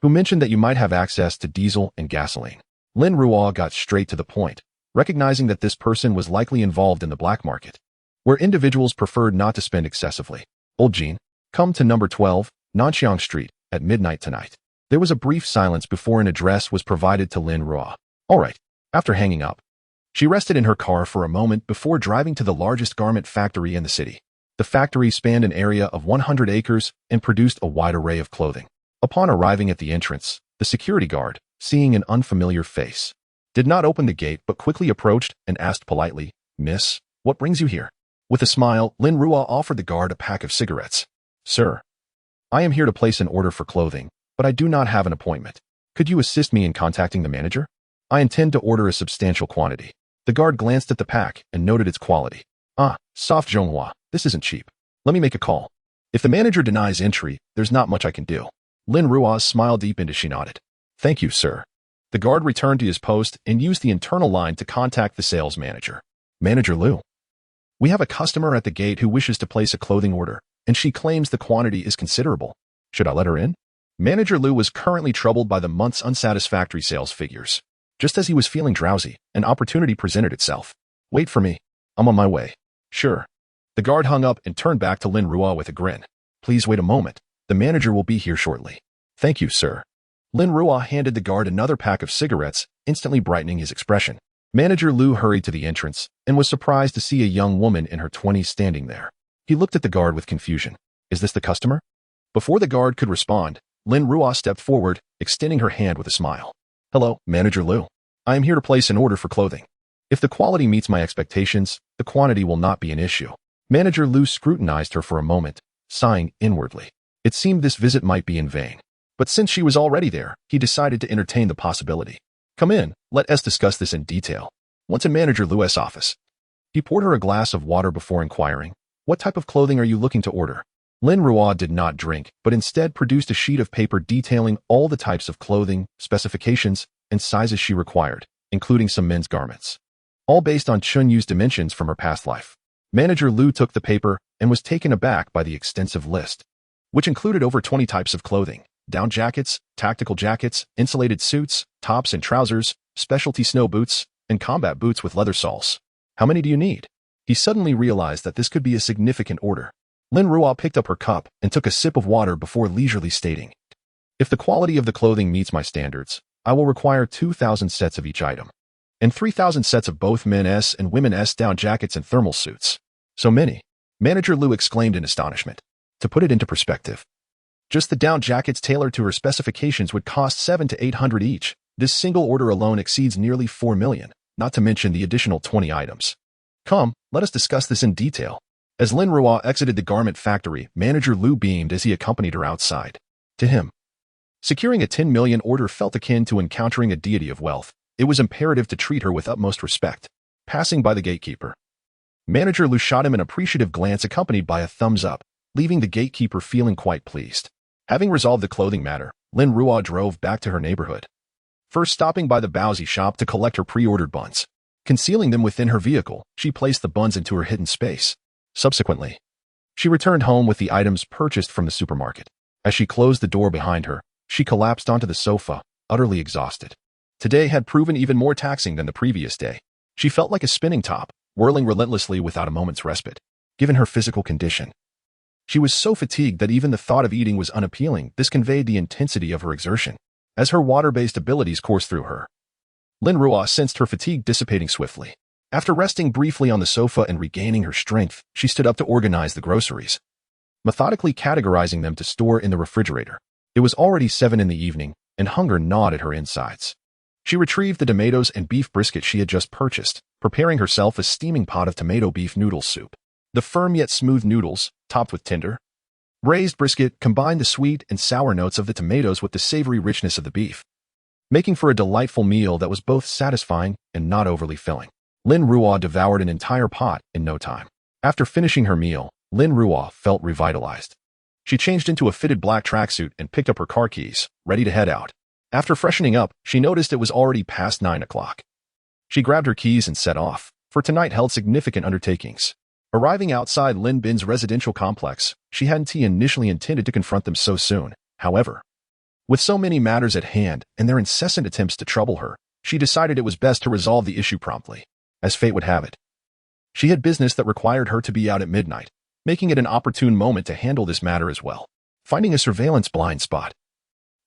who mentioned that you might have access to diesel and gasoline." Lin Ruo got straight to the point, recognizing that this person was likely involved in the black market, where individuals preferred not to spend excessively. "Old Jean, come to number 12, Nanxiang Street, at midnight tonight." There was a brief silence before an address was provided to Lin Ruo. All right. After hanging up, she rested in her car for a moment before driving to the largest garment factory in the city. The factory spanned an area of 100 acres and produced a wide array of clothing. Upon arriving at the entrance, the security guard, seeing an unfamiliar face, did not open the gate but quickly approached and asked politely, "Miss, what brings you here?" With a smile, Lin Ruo offered the guard a pack of cigarettes. "Sir, I am here to place an order for clothing, but I do not have an appointment. Could you assist me in contacting the manager? I intend to order a substantial quantity." The guard glanced at the pack and noted its quality. "Ah, soft Zhonghua, this isn't cheap. Let me make a call. If the manager denies entry, there's not much I can do." Lin Ruo's smile deepened as she nodded. "Thank you, sir." The guard returned to his post and used the internal line to contact the sales manager. "Manager Liu, we have a customer at the gate who wishes to place a clothing order, and she claims the quantity is considerable. Should I let her in?" Manager Liu was currently troubled by the month's unsatisfactory sales figures. Just as he was feeling drowsy, an opportunity presented itself. "Wait for me. I'm on my way." "Sure." The guard hung up and turned back to Lin Ruo with a grin. "Please wait a moment. The manager will be here shortly." "Thank you, sir." Lin Ruo handed the guard another pack of cigarettes, instantly brightening his expression. Manager Liu hurried to the entrance and was surprised to see a young woman in her 20s standing there. He looked at the guard with confusion. "Is this the customer?" Before the guard could respond, Lin Ruo stepped forward, extending her hand with a smile. "Hello, Manager Liu. I am here to place an order for clothing. If the quality meets my expectations, the quantity will not be an issue." Manager Liu scrutinized her for a moment, sighing inwardly. It seemed this visit might be in vain. But since she was already there, he decided to entertain the possibility. "Come in, let us discuss this in detail." Once in Manager Liu's office, he poured her a glass of water before inquiring, "What type of clothing are you looking to order?" Lin Ruo did not drink, but instead produced a sheet of paper detailing all the types of clothing, specifications, and sizes she required, including some men's garments. All based on Chun Yu's dimensions from her past life. Manager Liu took the paper and was taken aback by the extensive list, which included over 20 types of clothing. Down jackets, tactical jackets, insulated suits, tops and trousers, specialty snow boots, and combat boots with leather soles. "How many do you need?" He suddenly realized that this could be a significant order. Lin Ruo picked up her cup and took a sip of water before leisurely stating, "If the quality of the clothing meets my standards, I will require 2,000 sets of each item, and 3,000 sets of both men's and women's down jackets and thermal suits." "So many?" Manager Liu exclaimed in astonishment. To put it into perspective, just the down jackets tailored to her specifications would cost 700 to 800 each. This single order alone exceeds nearly 4 million, not to mention the additional 20 items. "Come, let us discuss this in detail." As Lin Ruo exited the garment factory, Manager Liu beamed as he accompanied her outside. To him, securing a 10 million order felt akin to encountering a deity of wealth. It was imperative to treat her with utmost respect. Passing by the gatekeeper, Manager Liu shot him an appreciative glance accompanied by a thumbs up, leaving the gatekeeper feeling quite pleased. Having resolved the clothing matter, Lin Ruo drove back to her neighborhood, first stopping by the Baozi shop to collect her pre-ordered buns. Concealing them within her vehicle, she placed the buns into her hidden space. Subsequently, she returned home with the items purchased from the supermarket. As she closed the door behind her, she collapsed onto the sofa, utterly exhausted. Today had proven even more taxing than the previous day. She felt like a spinning top, whirling relentlessly without a moment's respite. Given her physical condition, she was so fatigued that even the thought of eating was unappealing. This conveyed the intensity of her exertion. As her water-based abilities coursed through her, Lin Ruo sensed her fatigue dissipating swiftly. After resting briefly on the sofa and regaining her strength, she stood up to organize the groceries, methodically categorizing them to store in the refrigerator. It was already 7 in the evening, and hunger gnawed at her insides. She retrieved the tomatoes and beef brisket she had just purchased, preparing herself a steaming pot of tomato beef noodle soup. The firm yet smooth noodles, topped with tender, braised brisket, combined the sweet and sour notes of the tomatoes with the savory richness of the beef, making for a delightful meal that was both satisfying and not overly filling. Lin Ruo devoured an entire pot in no time. After finishing her meal, Lin Ruo felt revitalized. She changed into a fitted black tracksuit and picked up her car keys, ready to head out. After freshening up, she noticed it was already past 9 o'clock. She grabbed her keys and set off, for tonight held significant undertakings. Arriving outside Lin Bin's residential complex, she hadn't initially intended to confront them so soon. However, with so many matters at hand and their incessant attempts to trouble her, she decided it was best to resolve the issue promptly. As fate would have it, she had business that required her to be out at midnight, making it an opportune moment to handle this matter as well. Finding a surveillance blind spot,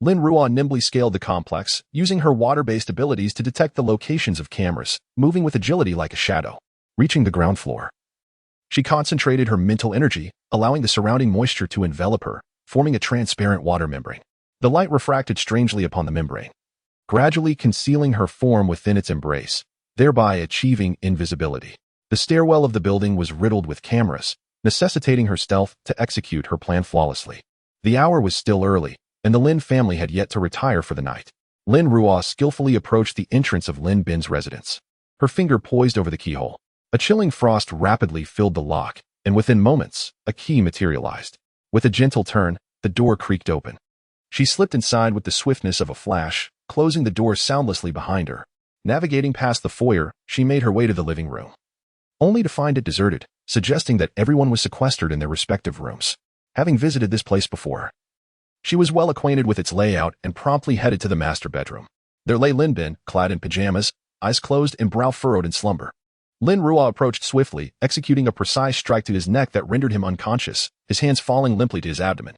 Lin Ruo nimbly scaled the complex, using her water-based abilities to detect the locations of cameras, moving with agility like a shadow. Reaching the ground floor, She concentrated her mental energy, allowing the surrounding moisture to envelop her, forming a transparent water membrane. The light refracted strangely upon the membrane, gradually concealing her form within its embrace, thereby achieving invisibility. The stairwell of the building was riddled with cameras, necessitating her stealth to execute her plan flawlessly. The hour was still early, and the Lin family had yet to retire for the night. Lin Ruo skillfully approached the entrance of Lin Bin's residence. Her finger poised over the keyhole. A chilling frost rapidly filled the lock, and within moments, a key materialized. With a gentle turn, the door creaked open. She slipped inside with the swiftness of a flash, closing the door soundlessly behind her. Navigating past the foyer, she made her way to the living room, only to find it deserted, suggesting that everyone was sequestered in their respective rooms. Having visited this place before, she was well acquainted with its layout and promptly headed to the master bedroom. There lay Lin Bin, clad in pajamas, eyes closed and brow furrowed in slumber. Lin Ruo approached swiftly, executing a precise strike to his neck that rendered him unconscious, his hands falling limply to his abdomen.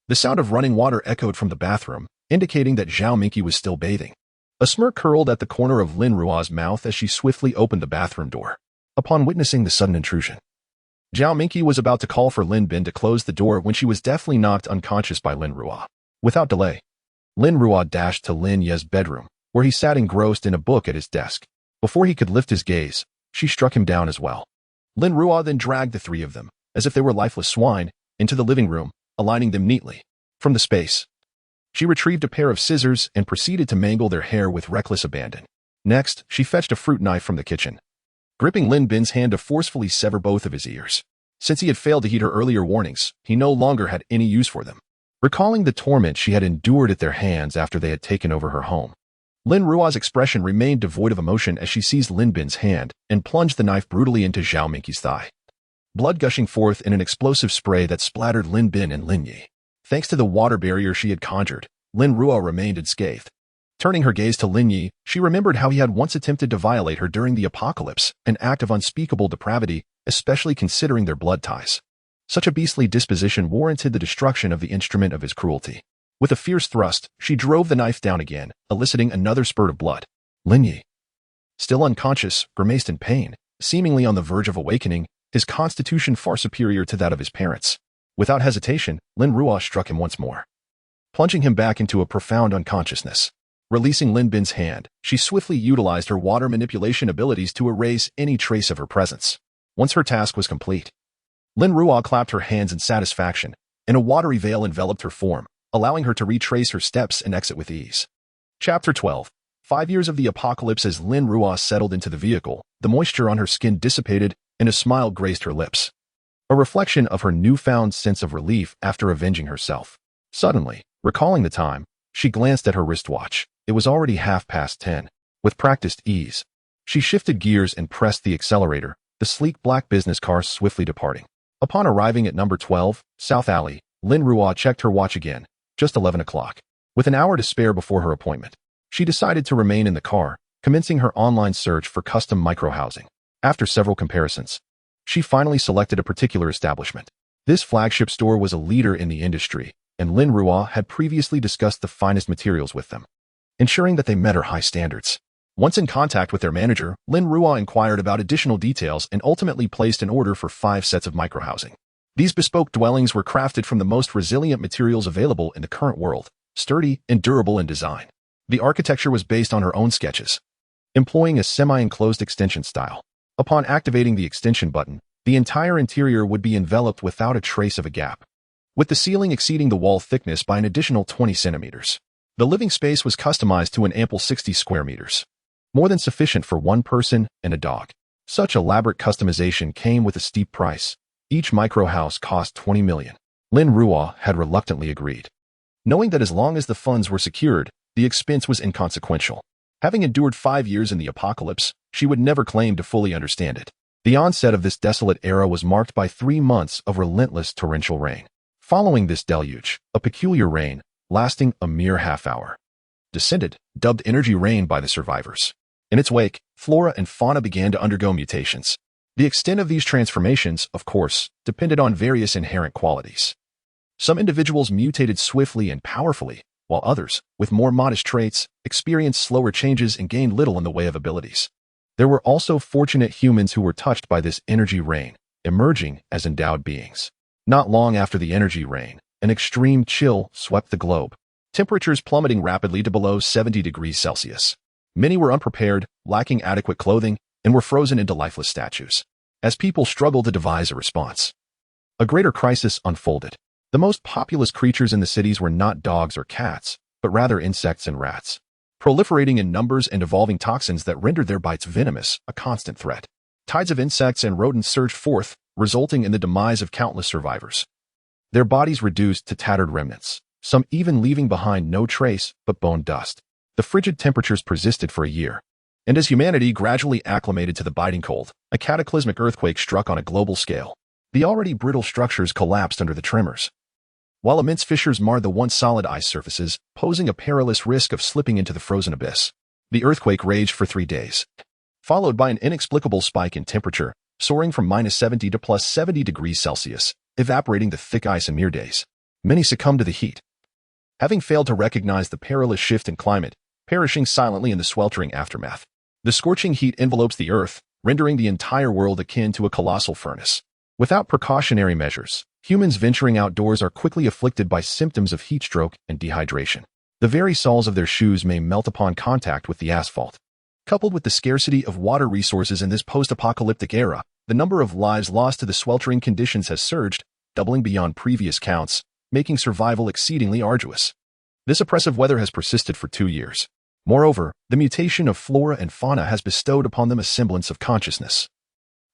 The sound of running water echoed from the bathroom, indicating that Zhao Minqi was still bathing. A smirk curled at the corner of Lin Ruo's mouth as she swiftly opened the bathroom door. Upon witnessing the sudden intrusion, Zhao Minqi was about to call for Lin Bin to close the door when she was deftly knocked unconscious by Lin Ruo. Without delay, Lin Ruo dashed to Lin Ye's bedroom, where he sat engrossed in a book at his desk. Before he could lift his gaze, she struck him down as well. Lin Ruo then dragged the three of them, as if they were lifeless swine, into the living room, aligning them neatly. From the space, she retrieved a pair of scissors and proceeded to mangle their hair with reckless abandon. Next, she fetched a fruit knife from the kitchen, gripping Lin Bin's hand to forcefully sever both of his ears. Since he had failed to heed her earlier warnings, he no longer had any use for them. Recalling the torment she had endured at their hands after they had taken over her home, Lin Ruo's expression remained devoid of emotion as she seized Lin Bin's hand and plunged the knife brutally into Zhao Minqi's thigh, blood gushing forth in an explosive spray that splattered Lin Bin and Lin Yi. Thanks to the water barrier she had conjured, Lin Ruo remained unscathed. Turning her gaze to Lin Yi, she remembered how he had once attempted to violate her during the apocalypse, an act of unspeakable depravity, especially considering their blood ties. Such a beastly disposition warranted the destruction of the instrument of his cruelty. With a fierce thrust, she drove the knife down again, eliciting another spurt of blood. Lin Yi, still unconscious, grimaced in pain, seemingly on the verge of awakening, his constitution far superior to that of his parents. Without hesitation, Lin Ruo struck him once more, plunging him back into a profound unconsciousness. Releasing Lin Bin's hand, she swiftly utilized her water manipulation abilities to erase any trace of her presence. Once her task was complete, Lin Ruo clapped her hands in satisfaction, and a watery veil enveloped her form, allowing her to retrace her steps and exit with ease. Chapter 12. 5 years of the apocalypse. As Lin Ruo settled into the vehicle, the moisture on her skin dissipated and a smile graced her lips, a reflection of her newfound sense of relief after avenging herself. Suddenly, recalling the time, she glanced at her wristwatch. It was already 10:30. With practiced ease, she shifted gears and pressed the accelerator, the sleek black business car swiftly departing. Upon arriving at number 12, South Alley, Lin Ruo checked her watch again, just 11 o'clock. With an hour to spare before her appointment, she decided to remain in the car, commencing her online search for custom microhousing. After several comparisons, she finally selected a particular establishment. This flagship store was a leader in the industry, and Lin Ruo had previously discussed the finest materials with them, ensuring that they met her high standards. Once in contact with their manager, Lin Ruo inquired about additional details and ultimately placed an order for 5 sets of microhousing. These bespoke dwellings were crafted from the most resilient materials available in the current world, sturdy and durable in design. The architecture was based on her own sketches, employing a semi-enclosed extension style. Upon activating the extension button, the entire interior would be enveloped without a trace of a gap, with the ceiling exceeding the wall thickness by an additional 20 centimeters. The living space was customized to an ample 60 square meters, more than sufficient for one person and a dog. Such elaborate customization came with a steep price. Each micro-house cost 20 million. Lin Ruo had reluctantly agreed, knowing that as long as the funds were secured, the expense was inconsequential. Having endured 5 years in the apocalypse, she would never claim to fully understand it. The onset of this desolate era was marked by 3 months of relentless torrential rain. Following this deluge, a peculiar rain, lasting a mere half-hour, descended, dubbed energy rain by the survivors. In its wake, flora and fauna began to undergo mutations. The extent of these transformations, of course, depended on various inherent qualities. Some individuals mutated swiftly and powerfully, while others, with more modest traits, experienced slower changes and gained little in the way of abilities. There were also fortunate humans who were touched by this energy rain, emerging as endowed beings. Not long after the energy rain, an extreme chill swept the globe, temperatures plummeting rapidly to below 70 degrees Celsius. Many were unprepared, lacking adequate clothing, and were frozen into lifeless statues. As people struggled to devise a response, a greater crisis unfolded. The most populous creatures in the cities were not dogs or cats, but rather insects and rats, proliferating in numbers and evolving toxins that rendered their bites venomous, a constant threat. Tides of insects and rodents surged forth, resulting in the demise of countless survivors. Their bodies reduced to tattered remnants, some even leaving behind no trace but bone dust. The frigid temperatures persisted for a year, and as humanity gradually acclimated to the biting cold, a cataclysmic earthquake struck on a global scale. The already brittle structures collapsed under the tremors, while immense fissures marred the once solid ice surfaces, posing a perilous risk of slipping into the frozen abyss. The earthquake raged for 3 days, followed by an inexplicable spike in temperature, soaring from -70 to +70 degrees Celsius, evaporating the thick ice in mere days. Many succumbed to the heat, having failed to recognize the perilous shift in climate, perishing silently in the sweltering aftermath. The scorching heat envelopes the earth, rendering the entire world akin to a colossal furnace. Without precautionary measures, humans venturing outdoors are quickly afflicted by symptoms of heat stroke and dehydration. The very soles of their shoes may melt upon contact with the asphalt. Coupled with the scarcity of water resources in this post-apocalyptic era, the number of lives lost to the sweltering conditions has surged, doubling beyond previous counts, making survival exceedingly arduous. This oppressive weather has persisted for 2 years. Moreover, the mutation of flora and fauna has bestowed upon them a semblance of consciousness,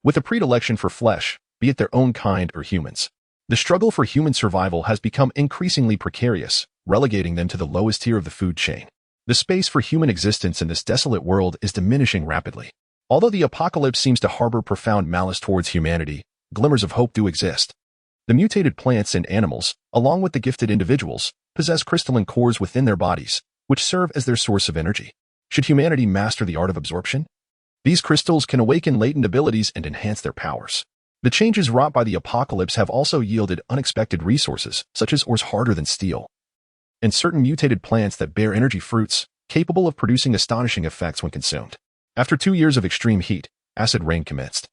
with a predilection for flesh, be it their own kind or humans. The struggle for human survival has become increasingly precarious, relegating them to the lowest tier of the food chain. The space for human existence in this desolate world is diminishing rapidly. Although the apocalypse seems to harbor profound malice towards humanity, glimmers of hope do exist. The mutated plants and animals, along with the gifted individuals, possess crystalline cores within their bodies, which serve as their source of energy. Should humanity master the art of absorption, these crystals can awaken latent abilities and enhance their powers. The changes wrought by the apocalypse have also yielded unexpected resources, such as ores harder than steel, and certain mutated plants that bear energy fruits, capable of producing astonishing effects when consumed. After 2 years of extreme heat, acid rain commenced,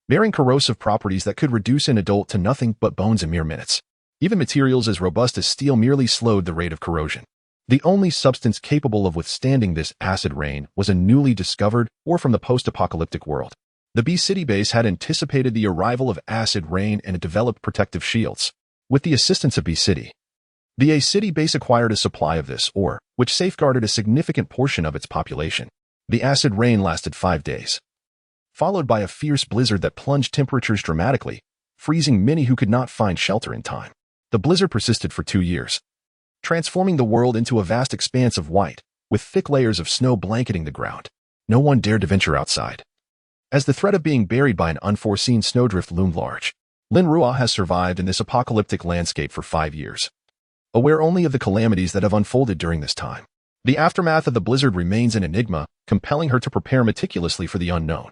bearing corrosive properties that could reduce an adult to nothing but bones in mere minutes. Even materials as robust as steel merely slowed the rate of corrosion. The only substance capable of withstanding this acid rain was a newly discovered ore from the post-apocalyptic world. The B-City base had anticipated the arrival of acid rain and developed protective shields. With the assistance of B-City, the A-City base acquired a supply of this ore, which safeguarded a significant portion of its population. The acid rain lasted 5 days, followed by a fierce blizzard that plunged temperatures dramatically, freezing many who could not find shelter in time. The blizzard persisted for 2 years, transforming the world into a vast expanse of white, with thick layers of snow blanketing the ground. No one dared to venture outside, as the threat of being buried by an unforeseen snowdrift loomed large. Lin Ruo has survived in this apocalyptic landscape for 5 years, aware only of the calamities that have unfolded during this time. The aftermath of the blizzard remains an enigma, compelling her to prepare meticulously for the unknown.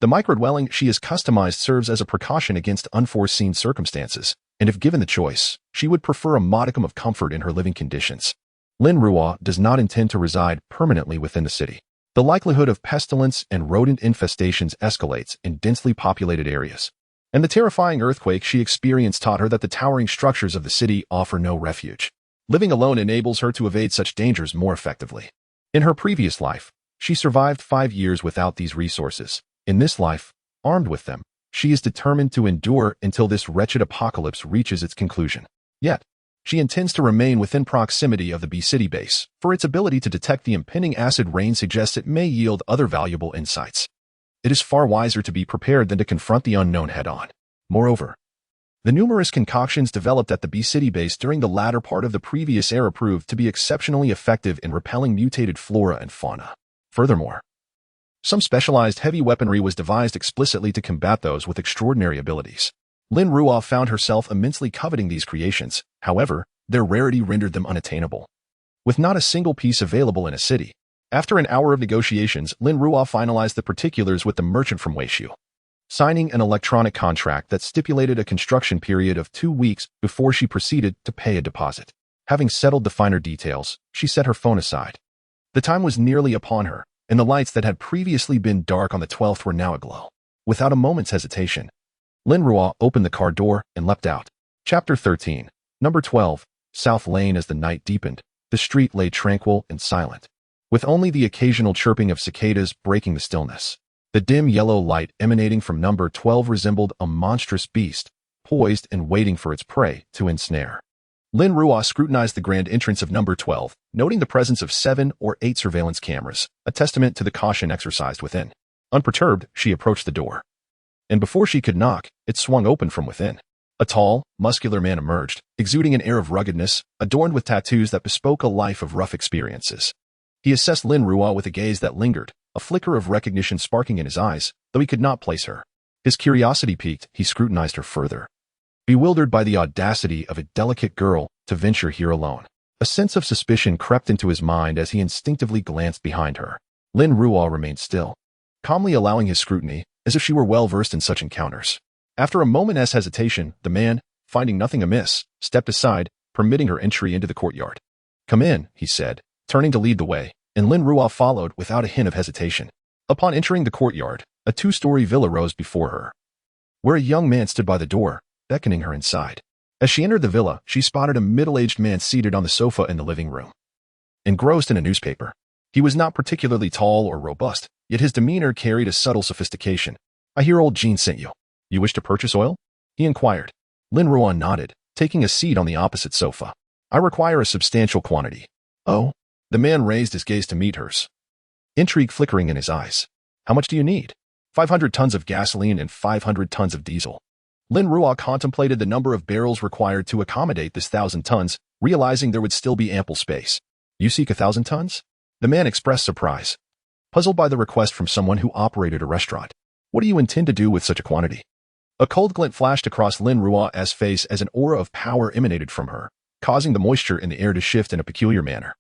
The microdwelling she has customized serves as a precaution against unforeseen circumstances, and if given the choice, she would prefer a modicum of comfort in her living conditions. Lin Ruo does not intend to reside permanently within the city. The likelihood of pestilence and rodent infestations escalates in densely populated areas, and the terrifying earthquake she experienced taught her that the towering structures of the city offer no refuge. Living alone enables her to evade such dangers more effectively. In her previous life, she survived 5 years without these resources. In this life, armed with them, she is determined to endure until this wretched apocalypse reaches its conclusion. Yet, she intends to remain within proximity of the B-City base, for its ability to detect the impending acid rain suggests it may yield other valuable insights. It is far wiser to be prepared than to confront the unknown head-on. Moreover, the numerous concoctions developed at the B-City base during the latter part of the previous era proved to be exceptionally effective in repelling mutated flora and fauna. Furthermore, some specialized heavy weaponry was devised explicitly to combat those with extraordinary abilities. Lin Ruo found herself immensely coveting these creations. However, their rarity rendered them unattainable, with not a single piece available in a city. After an hour of negotiations, Lin Ruo finalized the particulars with the merchant from Weishu, signing an electronic contract that stipulated a construction period of 2 weeks before she proceeded to pay a deposit. Having settled the finer details, she set her phone aside. The time was nearly upon her, and the lights that had previously been dark on the 12th were now aglow. Without a moment's hesitation, Lin Ruo opened the car door and leapt out. Chapter 13. Number 12. South Lane. As the night deepened, the street lay tranquil and silent, with only the occasional chirping of cicadas breaking the stillness. The dim yellow light emanating from number 12 resembled a monstrous beast, poised and waiting for its prey to ensnare. Lin Ruo scrutinized the grand entrance of number 12, noting the presence of 7 or 8 surveillance cameras, a testament to the caution exercised within. Unperturbed, she approached the door. And before she could knock, it swung open from within. A tall, muscular man emerged, exuding an air of ruggedness, adorned with tattoos that bespoke a life of rough experiences. He assessed Lin Ruo with a gaze that lingered, a flicker of recognition sparking in his eyes, though he could not place her. His curiosity piqued, he scrutinized her further. Bewildered by the audacity of a delicate girl to venture here alone, a sense of suspicion crept into his mind as he instinctively glanced behind her. Lin Ruo remained still, calmly allowing his scrutiny, as if she were well versed in such encounters. After a moment's hesitation, the man, finding nothing amiss, stepped aside, permitting her entry into the courtyard. "Come in," he said, turning to lead the way, and Lin Ruo followed without a hint of hesitation. Upon entering the courtyard, a 2-story villa rose before her, where a young man stood by the door, beckoning her inside. As she entered the villa, she spotted a middle-aged man seated on the sofa in the living room, engrossed in a newspaper. He was not particularly tall or robust, yet his demeanor carried a subtle sophistication. "I hear old Jean sent you. You wish to purchase oil?" he inquired. Lin Ruo nodded, taking a seat on the opposite sofa. "I require a substantial quantity." "Oh?" The man raised his gaze to meet hers, intrigue flickering in his eyes. "How much do you need?" 500 tons of gasoline and 500 tons of diesel. Lin Ruo contemplated the number of barrels required to accommodate this 1,000 tons, realizing there would still be ample space. "You seek 1,000 tons? The man expressed surprise, puzzled by the request from someone who operated a restaurant. "What do you intend to do with such a quantity?" A cold glint flashed across Lin Ruo's face as an aura of power emanated from her, causing the moisture in the air to shift in a peculiar manner.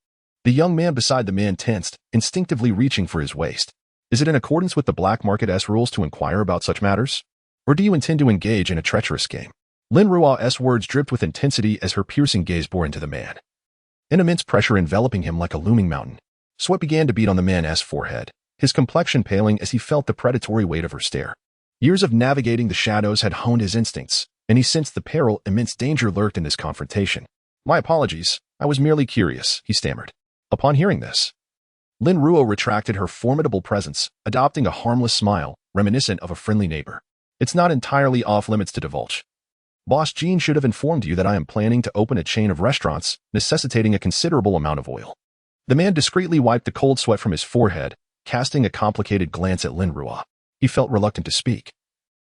The young man beside the man tensed, instinctively reaching for his waist. "Is it in accordance with the black market's rules to inquire about such matters? Or do you intend to engage in a treacherous game?" Lin Ruo's words dripped with intensity as her piercing gaze bore into the man, an immense pressure enveloping him like a looming mountain. Sweat began to beat on the man's forehead, his complexion paling as he felt the predatory weight of her stare. Years of navigating the shadows had honed his instincts, and he sensed the peril immense danger lurked in this confrontation. "My apologies, I was merely curious," he stammered. Upon hearing this, Lin Ruo retracted her formidable presence, adopting a harmless smile, reminiscent of a friendly neighbor. "It's not entirely off-limits to divulge. Boss Jean should have informed you that I am planning to open a chain of restaurants, necessitating a considerable amount of oil." The man discreetly wiped the cold sweat from his forehead, casting a complicated glance at Lin Ruo. He felt reluctant to speak,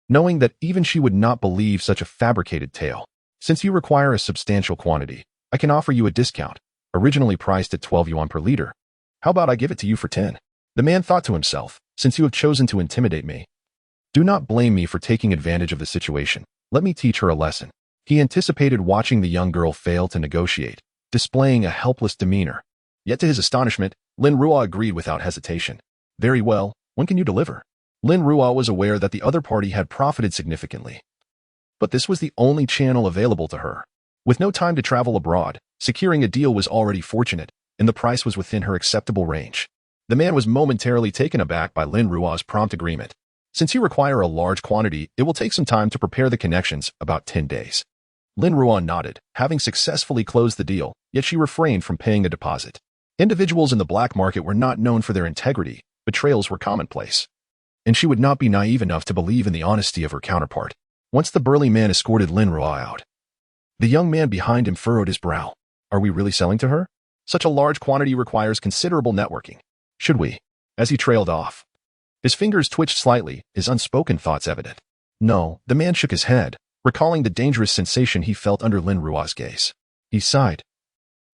knowing that even she would not believe such a fabricated tale. "Since you require a substantial quantity, I can offer you a discount, originally priced at 12 yuan per liter. How about I give it to you for 10? The man thought to himself, "Since you have chosen to intimidate me, do not blame me for taking advantage of the situation. Let me teach her a lesson." He anticipated watching the young girl fail to negotiate, displaying a helpless demeanor. Yet to his astonishment, Lin Ruo agreed without hesitation. "Very well, when can you deliver?" Lin Ruo was aware that the other party had profited significantly, but this was the only channel available to her. With no time to travel abroad, securing a deal was already fortunate, and the price was within her acceptable range. The man was momentarily taken aback by Lin Ruo's prompt agreement. "Since you require a large quantity, it will take some time to prepare the connections, about 10 days. Lin Ruo nodded, having successfully closed the deal, yet she refrained from paying a deposit. Individuals in the black market were not known for their integrity, betrayals were commonplace, and she would not be naive enough to believe in the honesty of her counterpart. Once the burly man escorted Lin Ruo out, the young man behind him furrowed his brow. "Are we really selling to her? Such a large quantity requires considerable networking. Should we?" As he trailed off, his fingers twitched slightly, his unspoken thoughts evident. "No," the man shook his head, recalling the dangerous sensation he felt under Lin Ruo's gaze. He sighed,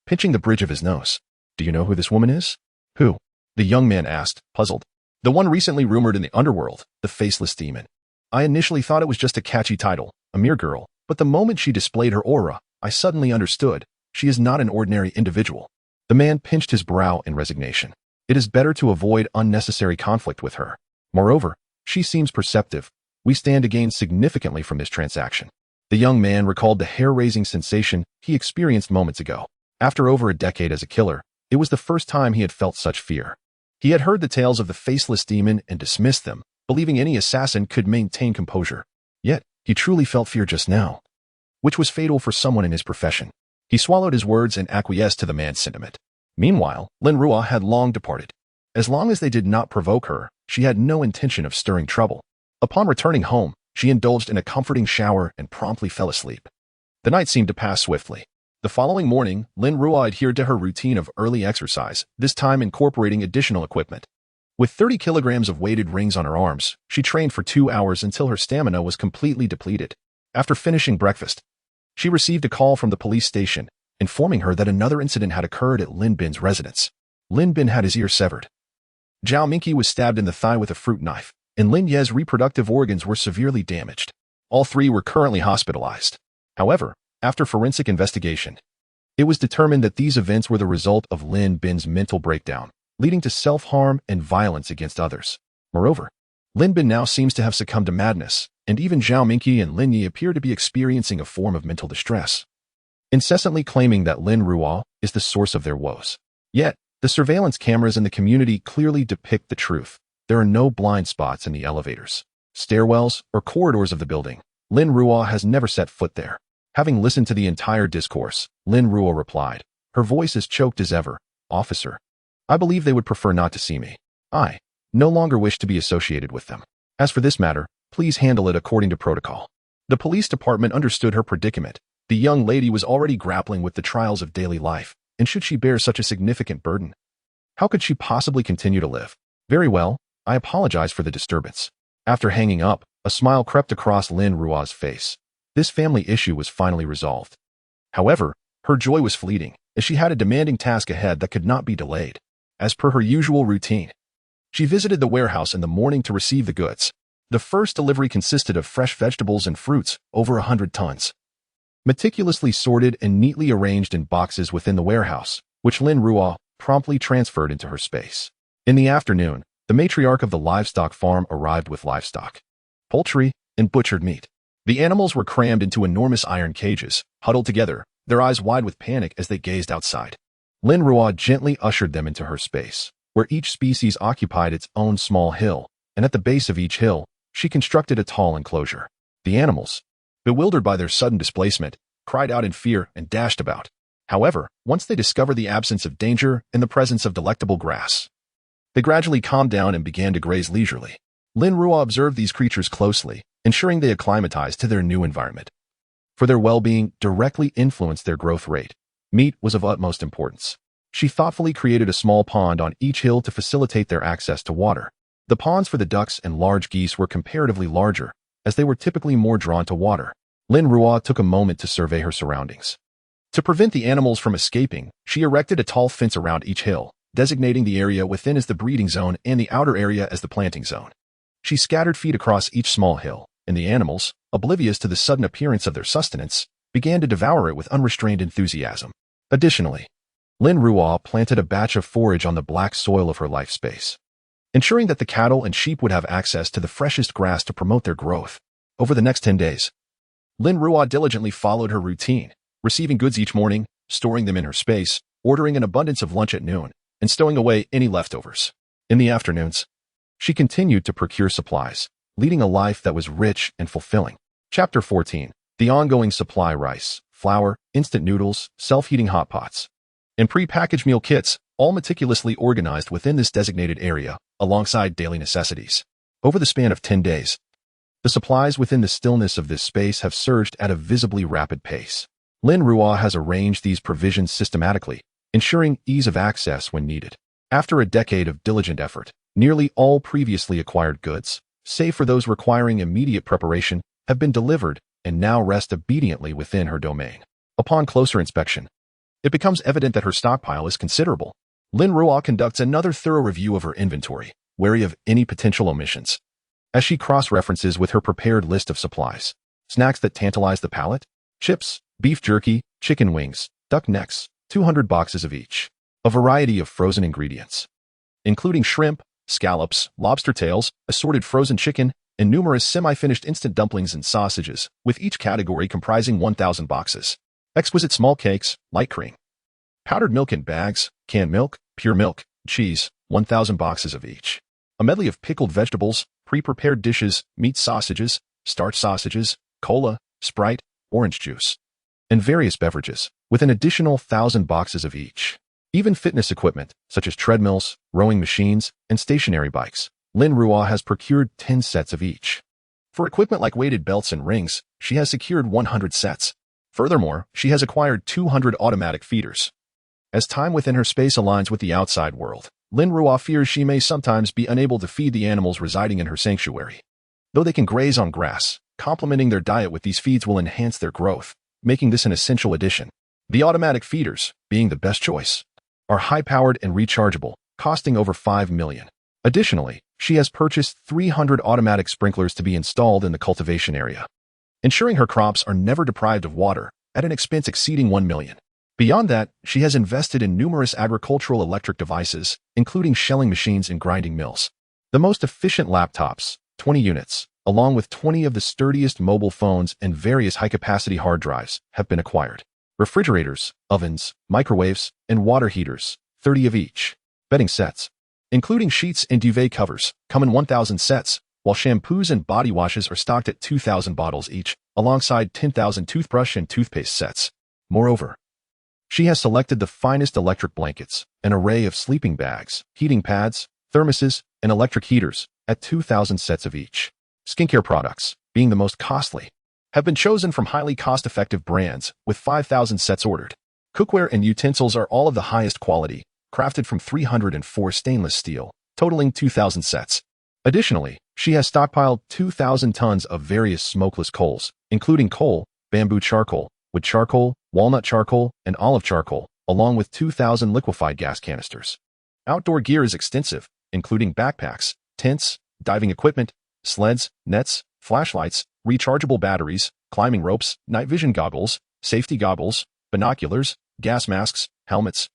pinching the bridge of his nose. "Do you know who this woman is?" "Who?" the young man asked, puzzled. "The one recently rumored in the underworld, the faceless demon. I initially thought it was just a catchy title, a mere girl, but the moment she displayed her aura, I suddenly understood. She is not an ordinary individual." The man pinched his brow in resignation. "It is better to avoid unnecessary conflict with her. Moreover, she seems perceptive. We stand to gain significantly from this transaction." The young man recalled the hair-raising sensation he experienced moments ago. After over a decade as a killer, it was the first time he had felt such fear. He had heard the tales of the faceless demon and dismissed them, believing any assassin could maintain composure. Yet, He truly felt fear just now, which was fatal for someone in his profession. He swallowed his words and acquiesced to the man's sentiment. Meanwhile, Lin Ruo had long departed. As long as they did not provoke her, she had no intention of stirring trouble. Upon returning home, she indulged in a comforting shower and promptly fell asleep. The night seemed to pass swiftly. The following morning, Lin Ruo adhered to her routine of early exercise, this time incorporating additional equipment. With 30 kilograms of weighted rings on her arms, she trained for 2 hours until her stamina was completely depleted. After finishing breakfast, she received a call from the police station, informing her that another incident had occurred at Lin Bin's residence. Lin Bin had his ear severed. Zhao Minqi was stabbed in the thigh with a fruit knife, and Lin Ye's reproductive organs were severely damaged. All three were currently hospitalized. However, after forensic investigation, it was determined that these events were the result of Lin Bin's mental breakdown, leading to self-harm and violence against others. Moreover, Lin Bin now seems to have succumbed to madness, and even Zhao Minqi and Lin Yi appear to be experiencing a form of mental distress, incessantly claiming that Lin Ruo is the source of their woes. Yet, the surveillance cameras in the community clearly depict the truth. There are no blind spots in the elevators, stairwells, or corridors of the building. Lin Ruo has never set foot there. Having listened to the entire discourse, Lin Ruo replied, her voice as choked as ever, "Officer, I believe they would prefer not to see me. I no longer wish to be associated with them. As for this matter, please handle it according to protocol." The police department understood her predicament. The young lady was already grappling with the trials of daily life, and should she bear such a significant burden? How could she possibly continue to live? Very well, I apologize for the disturbance. After hanging up, a smile crept across Lin Ruo's face. This family issue was finally resolved. However, her joy was fleeting, as she had a demanding task ahead that could not be delayed. As per her usual routine, she visited the warehouse in the morning to receive the goods. The first delivery consisted of fresh vegetables and fruits, over 100 tons, meticulously sorted and neatly arranged in boxes within the warehouse, which Lin Ruo promptly transferred into her space. In the afternoon, the matriarch of the livestock farm arrived with livestock, poultry, and butchered meat. The animals were crammed into enormous iron cages, huddled together, their eyes wide with panic as they gazed outside. Lin Ruo gently ushered them into her space, where each species occupied its own small hill, and at the base of each hill, she constructed a tall enclosure. The animals, bewildered by their sudden displacement, cried out in fear and dashed about. However, once they discovered the absence of danger and the presence of delectable grass, they gradually calmed down and began to graze leisurely. Lin Ruo observed these creatures closely, ensuring they acclimatized to their new environment. For their well-being directly influenced their growth rate. Meat was of utmost importance. She thoughtfully created a small pond on each hill to facilitate their access to water. The ponds for the ducks and large geese were comparatively larger, as they were typically more drawn to water. Lin Ruo took a moment to survey her surroundings. To prevent the animals from escaping, she erected a tall fence around each hill, designating the area within as the breeding zone and the outer area as the planting zone. She scattered feed across each small hill, and the animals, oblivious to the sudden appearance of their sustenance, began to devour it with unrestrained enthusiasm. Additionally, Lin Ruo planted a batch of forage on the black soil of her life space, ensuring that the cattle and sheep would have access to the freshest grass to promote their growth. Over the next 10 days, Lin Ruo diligently followed her routine, receiving goods each morning, storing them in her space, ordering an abundance of lunch at noon, and stowing away any leftovers. In the afternoons, she continued to procure supplies, leading a life that was rich and fulfilling. Chapter 14. The ongoing supply: rice, flour, instant noodles, self-heating hot pots, and pre-packaged meal kits, all meticulously organized within this designated area, alongside daily necessities. Over the span of 10 days, the supplies within the stillness of this space have surged at a visibly rapid pace. Lin Ruo has arranged these provisions systematically, ensuring ease of access when needed. After a decade of diligent effort, nearly all previously acquired goods, save for those requiring immediate preparation, have been delivered and now rest obediently within her domain. Upon closer inspection, it becomes evident that her stockpile is considerable. Lin Ruo conducts another thorough review of her inventory, wary of any potential omissions. As she cross-references with her prepared list of supplies, snacks that tantalize the palate, chips, beef jerky, chicken wings, duck necks, 200 boxes of each, a variety of frozen ingredients, including shrimp, scallops, lobster tails, assorted frozen chicken, and numerous semi-finished instant dumplings and sausages, with each category comprising 1,000 boxes. Exquisite small cakes, light cream, powdered milk in bags, canned milk, pure milk, cheese, 1,000 boxes of each. A medley of pickled vegetables, pre-prepared dishes, meat sausages, starch sausages, cola, Sprite, orange juice, and various beverages, with an additional 1,000 boxes of each. Even fitness equipment, such as treadmills, rowing machines, and stationary bikes, Lin Ruo has procured 10 sets of each. For equipment like weighted belts and rings, she has secured 100 sets. Furthermore, she has acquired 200 automatic feeders. As time within her space aligns with the outside world, Lin Ruo fears she may sometimes be unable to feed the animals residing in her sanctuary. Though they can graze on grass, complementing their diet with these feeds will enhance their growth, making this an essential addition. The automatic feeders, being the best choice, are high-powered and rechargeable, costing over 5 million. Additionally, she has purchased 300 automatic sprinklers to be installed in the cultivation area, ensuring her crops are never deprived of water at an expense exceeding 1 million. Beyond that, she has invested in numerous agricultural electric devices, including shelling machines and grinding mills. The most efficient laptops, 20 units, along with 20 of the sturdiest mobile phones and various high-capacity hard drives, have been acquired. Refrigerators, ovens, microwaves, and water heaters, 30 of each. Bedding sets, including sheets and duvet covers, come in 1,000 sets, while shampoos and body washes are stocked at 2,000 bottles each, alongside 10,000 toothbrush and toothpaste sets. Moreover, she has selected the finest electric blankets, an array of sleeping bags, heating pads, thermoses, and electric heaters, at 2,000 sets of each. Skincare products, being the most costly, have been chosen from highly cost-effective brands, with 5,000 sets ordered. Cookware and utensils are all of the highest quality, crafted from 304 stainless steel, totaling 2,000 sets. Additionally, she has stockpiled 2,000 tons of various smokeless coals, including coal, bamboo charcoal, wood charcoal, walnut charcoal, and olive charcoal, along with 2,000 liquefied gas canisters. Outdoor gear is extensive, including backpacks, tents, diving equipment, sleds, nets, flashlights, rechargeable batteries, climbing ropes, night vision goggles, safety goggles, binoculars, gas masks, helmets,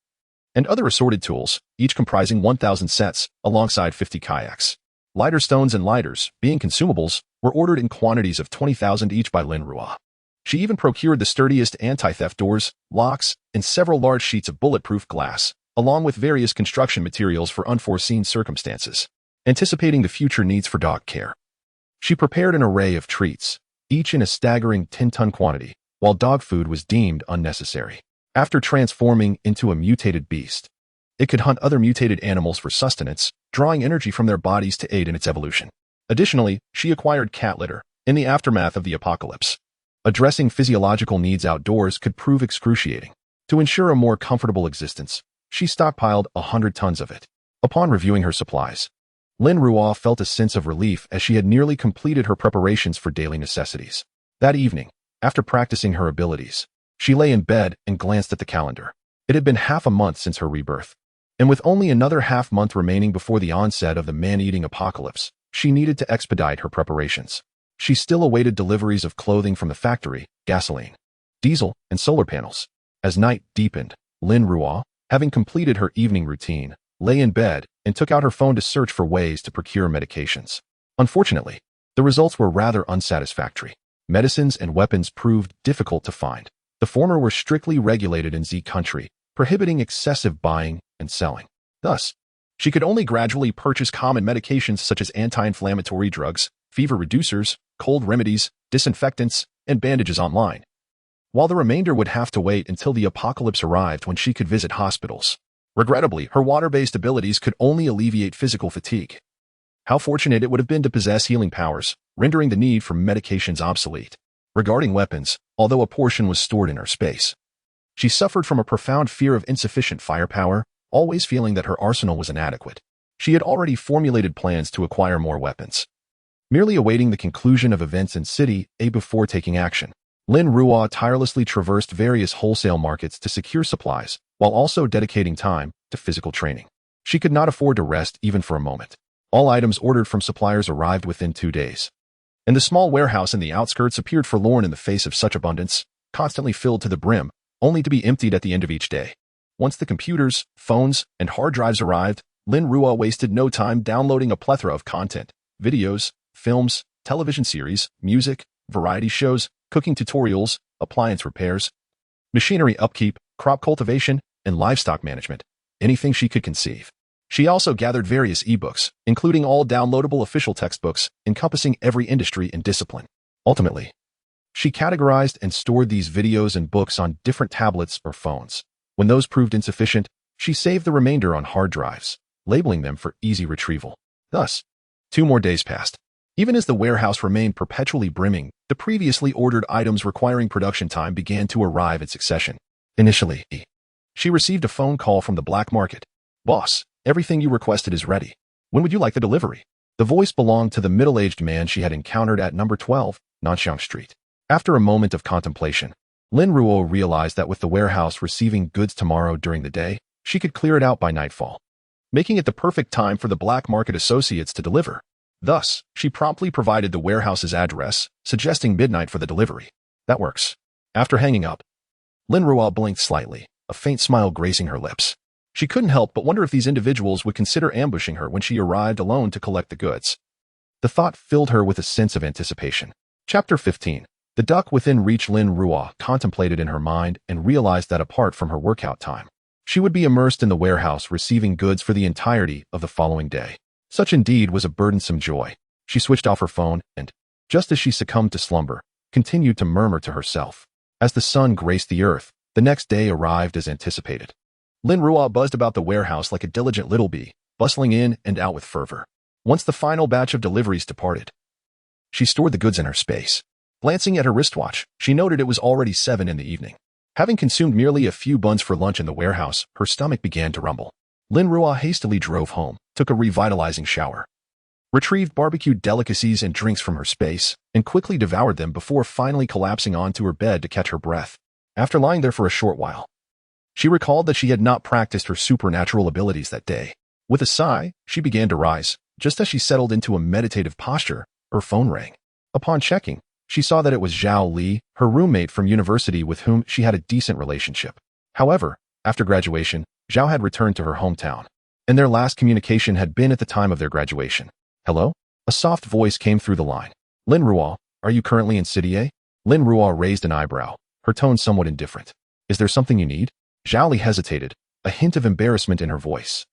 and other assorted tools, each comprising 1,000 sets, alongside 50 kayaks. Lighter stones and lighters, being consumables, were ordered in quantities of 20,000 each by Lin Ruo. She even procured the sturdiest anti-theft doors, locks, and several large sheets of bulletproof glass, along with various construction materials for unforeseen circumstances. Anticipating the future needs for dog care, she prepared an array of treats, each in a staggering 10-ton quantity, while dog food was deemed unnecessary. After transforming into a mutated beast, it could hunt other mutated animals for sustenance, drawing energy from their bodies to aid in its evolution. Additionally, she acquired cat litter in the aftermath of the apocalypse. Addressing physiological needs outdoors could prove excruciating. To ensure a more comfortable existence, she stockpiled 100 tons of it. Upon reviewing her supplies, Lin Ruo felt a sense of relief as she had nearly completed her preparations for daily necessities. That evening, after practicing her abilities, she lay in bed and glanced at the calendar. It had been half a month since her rebirth, and with only another half-month remaining before the onset of the man-eating apocalypse, she needed to expedite her preparations. She still awaited deliveries of clothing from the factory, gasoline, diesel, and solar panels. As night deepened, Lin Ruo, having completed her evening routine, lay in bed and took out her phone to search for ways to procure medications. Unfortunately, the results were rather unsatisfactory. Medicines and weapons proved difficult to find. The former were strictly regulated in Z country, prohibiting excessive buying and selling. Thus, she could only gradually purchase common medications such as anti-inflammatory drugs, fever reducers, cold remedies, disinfectants, and bandages online, while the remainder would have to wait until the apocalypse arrived when she could visit hospitals. Regrettably, her water-based abilities could only alleviate physical fatigue. How fortunate it would have been to possess healing powers, rendering the need for medications obsolete. Regarding weapons, although a portion was stored in her space, she suffered from a profound fear of insufficient firepower, always feeling that her arsenal was inadequate. She had already formulated plans to acquire more weapons, merely awaiting the conclusion of events in City A before taking action. Lin Ruo tirelessly traversed various wholesale markets to secure supplies, while also dedicating time to physical training. She could not afford to rest even for a moment. All items ordered from suppliers arrived within 2 days, and the small warehouse in the outskirts appeared forlorn in the face of such abundance, constantly filled to the brim, only to be emptied at the end of each day. Once the computers, phones, and hard drives arrived, Lin Ruo wasted no time downloading a plethora of content, videos, films, television series, music, variety shows, cooking tutorials, appliance repairs, machinery upkeep, crop cultivation, and livestock management, anything she could conceive. She also gathered various ebooks, including all downloadable official textbooks, encompassing every industry and discipline. Ultimately, She categorized and stored these videos and books on different tablets or phones. When those proved insufficient, she saved the remainder on hard drives, labeling them for easy retrieval. Thus, 2 more days passed. Even as the warehouse remained perpetually brimming, the previously ordered items requiring production time began to arrive in succession. Initially, she received a phone call from the black market. "Boss, everything you requested is ready. When would you like the delivery?" The voice belonged to the middle-aged man she had encountered at number 12, Nanxiang Street. After a moment of contemplation, Lin Ruo realized that with the warehouse receiving goods tomorrow during the day, she could clear it out by nightfall, making it the perfect time for the black market associates to deliver. Thus, she promptly provided the warehouse's address, suggesting midnight for the delivery. "That works." After hanging up, Lin Ruo blinked slightly, a faint smile gracing her lips. She couldn't help but wonder if these individuals would consider ambushing her when she arrived alone to collect the goods. The thought filled her with a sense of anticipation. Chapter 15. The duck within reach. Lin Ruo contemplated in her mind and realized that apart from her workout time, she would be immersed in the warehouse receiving goods for the entirety of the following day. Such indeed was a burdensome joy. She switched off her phone and, just as she succumbed to slumber, continued to murmur to herself. As the sun graced the earth, the next day arrived as anticipated. Lin Ruo buzzed about the warehouse like a diligent little bee, bustling in and out with fervor. Once the final batch of deliveries departed, she stored the goods in her space. Glancing at her wristwatch, she noted it was already 7 in the evening. Having consumed merely a few buns for lunch in the warehouse, her stomach began to rumble. Lin Ruo hastily drove home, took a revitalizing shower, retrieved barbecued delicacies and drinks from her space, and quickly devoured them before finally collapsing onto her bed to catch her breath. After lying there for a short while, she recalled that she had not practiced her supernatural abilities that day. With a sigh, she began to rise. Just as she settled into a meditative posture, her phone rang. Upon checking, she saw that it was Zhao Li, her roommate from university with whom she had a decent relationship. However, after graduation, Zhao had returned to her hometown, and their last communication had been at the time of their graduation. "Hello?" A soft voice came through the line. "Lin Ruo, are you currently in City A?" Lin Ruo raised an eyebrow, her tone somewhat indifferent. "Is there something you need?" Zhao Li hesitated, a hint of embarrassment in her voice.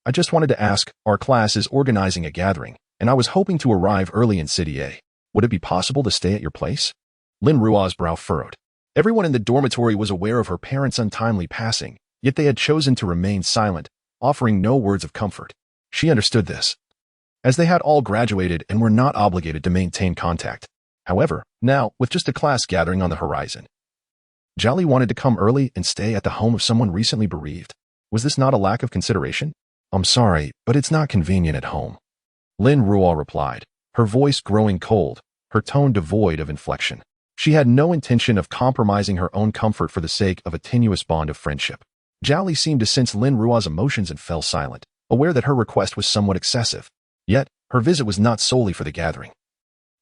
"I just wanted to ask, our class is organizing a gathering, and I was hoping to arrive early in City A. Would it be possible to stay at your place?" Lin Ruo's brow furrowed. Everyone in the dormitory was aware of her parents' untimely passing, yet they had chosen to remain silent, offering no words of comfort. She understood this, as they had all graduated and were not obligated to maintain contact. However, now, with just a class gathering on the horizon, Zhao Li wanted to come early and stay at the home of someone recently bereaved. Was this not a lack of consideration? "I'm sorry, but it's not convenient at home," Lin Ruo replied, her voice growing cold, her tone devoid of inflection. She had no intention of compromising her own comfort for the sake of a tenuous bond of friendship. Zhao Li seemed to sense Lin Ruo's emotions and fell silent, aware that her request was somewhat excessive. Yet, her visit was not solely for the gathering.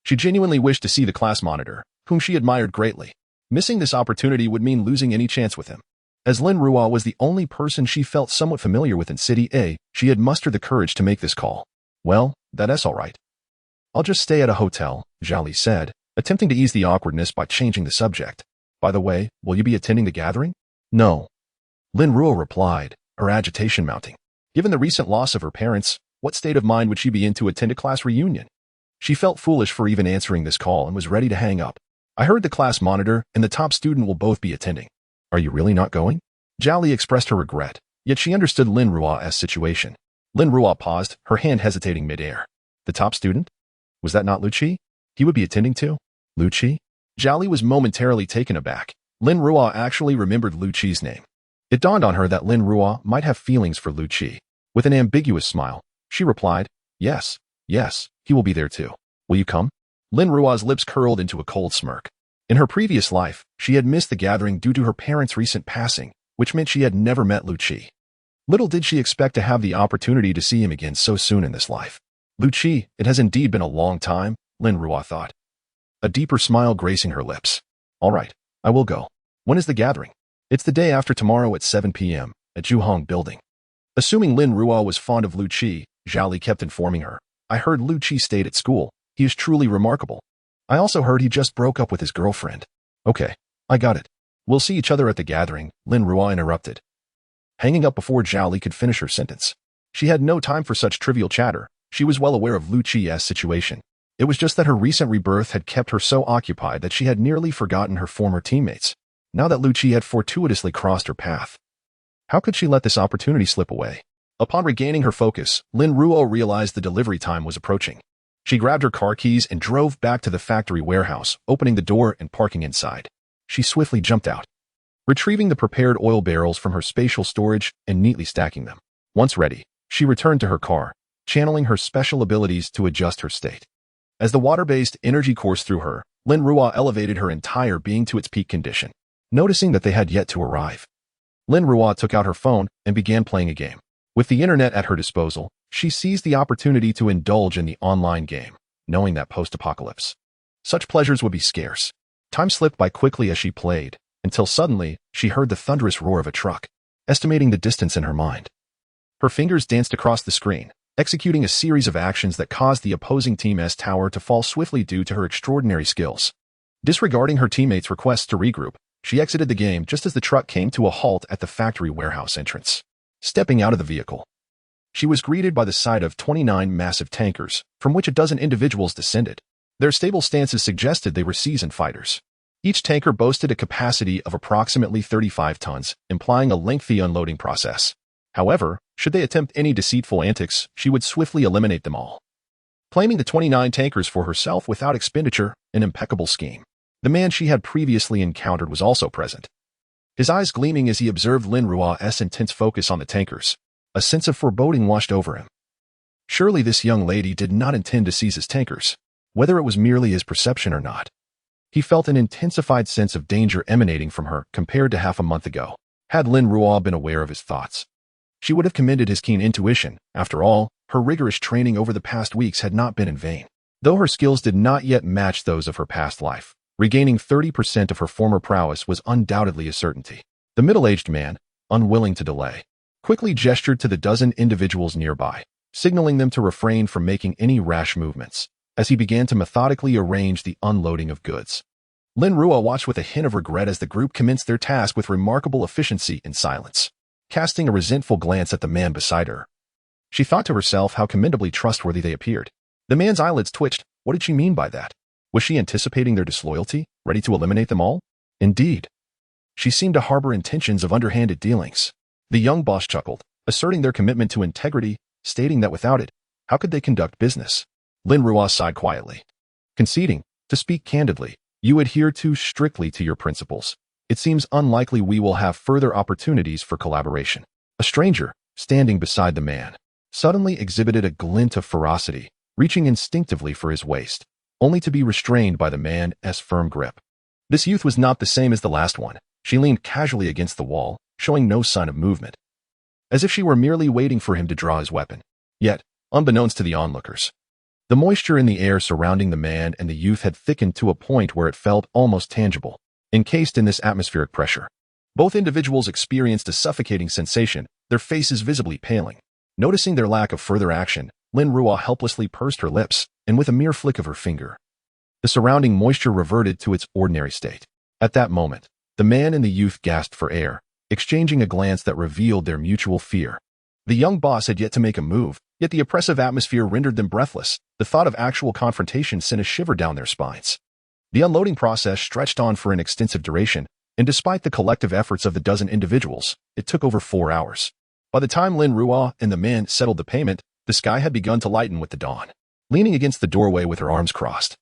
She genuinely wished to see the class monitor, whom she admired greatly. Missing this opportunity would mean losing any chance with him. As Lin Ruo was the only person she felt somewhat familiar with in City A, she had mustered the courage to make this call. "Well, that's all right. I'll just stay at a hotel," Zhao Li said, attempting to ease the awkwardness by changing the subject. "By the way, will you be attending the gathering?" "No," Lin Ruo replied, her agitation mounting. Given the recent loss of her parents, what state of mind would she be in to attend a class reunion? She felt foolish for even answering this call and was ready to hang up. "I heard the class monitor and the top student will both be attending." "Are you really not going?" Zhao Li expressed her regret, yet she understood Lin Ruo's situation. Lin Ruo paused, her hand hesitating midair. "The top student? Was that not Lu Qi? He would be attending too?" "Lu Qi?" Zhao Li was momentarily taken aback. Lin Ruo actually remembered Lu Qi's name. It dawned on her that Lin Ruo might have feelings for Lu Qi. With an ambiguous smile, she replied, yes, he will be there too. Will you come?" Lin Ruo's lips curled into a cold smirk. In her previous life, she had missed the gathering due to her parents' recent passing, which meant she had never met Lu Qi. Little did she expect to have the opportunity to see him again so soon in this life. "Lu Qi, it has indeed been a long time," Lin Ruo thought, a deeper smile gracing her lips. "All right, I will go. When is the gathering?" "It's the day after tomorrow at 7 p.m. at Juhong Building." Assuming Lin Ruo was fond of Lu Qi, Zhao Li kept informing her. "I heard Lu Qi stayed at school. He is truly remarkable. I also heard he just broke up with his girlfriend." "Okay, I got it. We'll see each other at the gathering," Lin Ruo interrupted, hanging up before Zhao Li could finish her sentence. She had no time for such trivial chatter. She was well aware of Lu Qi's situation. It was just that her recent rebirth had kept her so occupied that she had nearly forgotten her former teammates, now that Lucci had fortuitously crossed her path. How could she let this opportunity slip away? Upon regaining her focus, Lin Ruo realized the delivery time was approaching. She grabbed her car keys and drove back to the factory warehouse, opening the door and parking inside. She swiftly jumped out, retrieving the prepared oil barrels from her spatial storage and neatly stacking them. Once ready, she returned to her car, channeling her special abilities to adjust her state. As the water-based energy coursed through her, Lin Ruo elevated her entire being to its peak condition. Noticing that they had yet to arrive, Lin Ruo took out her phone and began playing a game. With the internet at her disposal, she seized the opportunity to indulge in the online game, knowing that post-apocalypse, such pleasures would be scarce. Time slipped by quickly as she played, until suddenly she heard the thunderous roar of a truck, estimating the distance in her mind. Her fingers danced across the screen, executing a series of actions that caused the opposing team's tower to fall swiftly due to her extraordinary skills. Disregarding her teammates' requests to regroup, she exited the game just as the truck came to a halt at the factory warehouse entrance. Stepping out of the vehicle, she was greeted by the sight of 29 massive tankers, from which a dozen individuals descended. Their stable stances suggested they were seasoned fighters. Each tanker boasted a capacity of approximately 35 tons, implying a lengthy unloading process. However, should they attempt any deceitful antics, she would swiftly eliminate them all. Claiming the 29 tankers for herself without expenditure, an impeccable scheme. The man she had previously encountered was also present, his eyes gleaming as he observed Lin Ruo's intense focus on the tankers. A sense of foreboding washed over him. Surely this young lady did not intend to seize his tankers, whether it was merely his perception or not. He felt an intensified sense of danger emanating from her compared to half a month ago. Had Lin Ruo been aware of his thoughts, she would have commended his keen intuition. After all, her rigorous training over the past weeks had not been in vain. Though her skills did not yet match those of her past life, regaining 30% of her former prowess was undoubtedly a certainty. The middle-aged man, unwilling to delay, quickly gestured to the dozen individuals nearby, signaling them to refrain from making any rash movements, as he began to methodically arrange the unloading of goods. Lin Ruo watched with a hint of regret as the group commenced their task with remarkable efficiency and silence, casting a resentful glance at the man beside her. She thought to herself how commendably trustworthy they appeared. The man's eyelids twitched. What did she mean by that? Was she anticipating their disloyalty, ready to eliminate them all? Indeed. She seemed to harbor intentions of underhanded dealings. The young boss chuckled, asserting their commitment to integrity, stating that without it, how could they conduct business? Lin Ruo sighed quietly, conceding, to speak candidly, you adhere too strictly to your principles. It seems unlikely we will have further opportunities for collaboration. A stranger, standing beside the man, suddenly exhibited a glint of ferocity, reaching instinctively for his waist, only to be restrained by the man's firm grip. This youth was not the same as the last one. She leaned casually against the wall, showing no sign of movement, as if she were merely waiting for him to draw his weapon. Yet, unbeknownst to the onlookers, the moisture in the air surrounding the man and the youth had thickened to a point where it felt almost tangible, encased in this atmospheric pressure. Both individuals experienced a suffocating sensation, their faces visibly paling. Noticing their lack of further action, Lin Ruo helplessly pursed her lips, and with a mere flick of her finger, the surrounding moisture reverted to its ordinary state. At that moment, the man and the youth gasped for air, exchanging a glance that revealed their mutual fear. The young boss had yet to make a move, yet the oppressive atmosphere rendered them breathless. The thought of actual confrontation sent a shiver down their spines. The unloading process stretched on for an extensive duration, and despite the collective efforts of the dozen individuals, it took over 4 hours. By the time Lin Ruo and the man settled the payment, the sky had begun to lighten with the dawn. Leaning against the doorway with her arms crossed,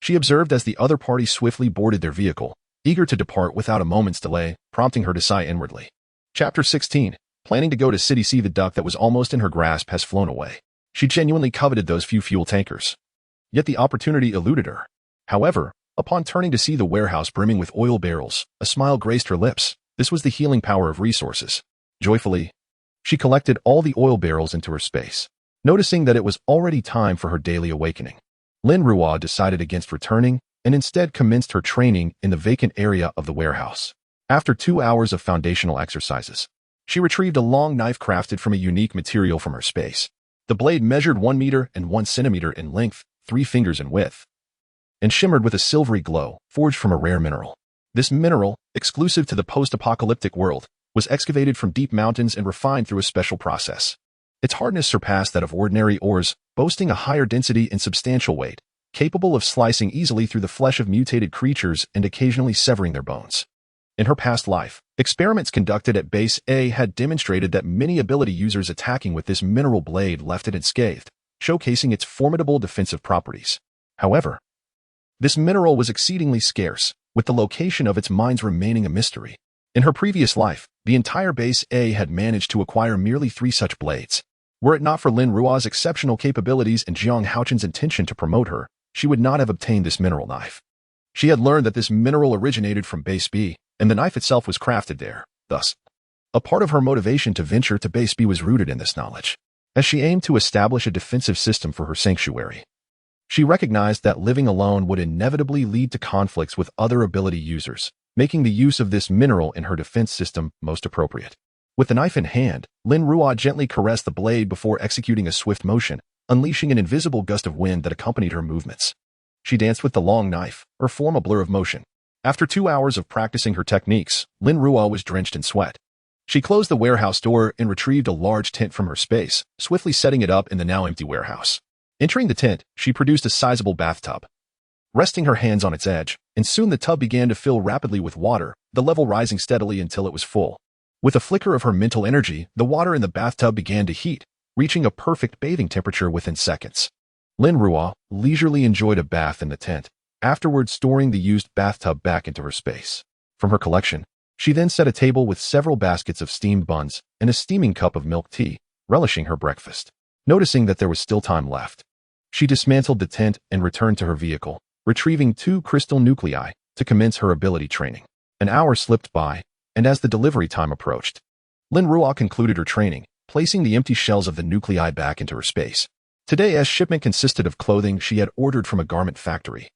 she observed as the other party swiftly boarded their vehicle, eager to depart without a moment's delay, prompting her to sigh inwardly. Chapter 16. Planning to go to City C. The duck that was almost in her grasp has flown away. She genuinely coveted those few fuel tankers. Yet the opportunity eluded her. However, upon turning to see the warehouse brimming with oil barrels, a smile graced her lips. This was the healing power of resources. Joyfully, she collected all the oil barrels into her space, noticing that it was already time for her daily awakening. Lin Ruo decided against returning and instead commenced her training in the vacant area of the warehouse. After 2 hours of foundational exercises, she retrieved a long knife crafted from a unique material from her space. The blade measured 1 meter and 1 centimeter in length, 3 fingers in width, and shimmered with a silvery glow, forged from a rare mineral. This mineral, exclusive to the post-apocalyptic world, was excavated from deep mountains and refined through a special process. Its hardness surpassed that of ordinary ores, boasting a higher density and substantial weight, capable of slicing easily through the flesh of mutated creatures and occasionally severing their bones. In her past life, experiments conducted at Base A had demonstrated that many ability users attacking with this mineral blade left it unscathed, showcasing its formidable defensive properties. However, this mineral was exceedingly scarce, with the location of its mines remaining a mystery. In her previous life, the entire Base A had managed to acquire merely 3 such blades. Were it not for Lin Ruo's exceptional capabilities and Jiang Haochen's intention to promote her, she would not have obtained this mineral knife. She had learned that this mineral originated from Base B, and the knife itself was crafted there. Thus, a part of her motivation to venture to Base B was rooted in this knowledge, as she aimed to establish a defensive system for her sanctuary. She recognized that living alone would inevitably lead to conflicts with other ability users, making the use of this mineral in her defense system most appropriate. With the knife in hand, Lin Ruo gently caressed the blade before executing a swift motion, unleashing an invisible gust of wind that accompanied her movements. She danced with the long knife, her form a blur of motion. After 2 hours of practicing her techniques, Lin Ruo was drenched in sweat. She closed the warehouse door and retrieved a large tent from her space, swiftly setting it up in the now empty warehouse. Entering the tent, she produced a sizable bathtub. Resting her hands on its edge, and soon the tub began to fill rapidly with water, the level rising steadily until it was full. With a flicker of her mental energy, the water in the bathtub began to heat, reaching a perfect bathing temperature within seconds. Lin Ruo leisurely enjoyed a bath in the tent, afterwards storing the used bathtub back into her space. From her collection, she then set a table with several baskets of steamed buns and a steaming cup of milk tea, relishing her breakfast. Noticing that there was still time left, she dismantled the tent and returned to her vehicle, retrieving 2 crystal nuclei to commence her ability training. An hour slipped by, and as the delivery time approached, Lin Ruo concluded her training, placing the empty shells of the nuclei back into her space. Today's shipment consisted of clothing she had ordered from a garment factory,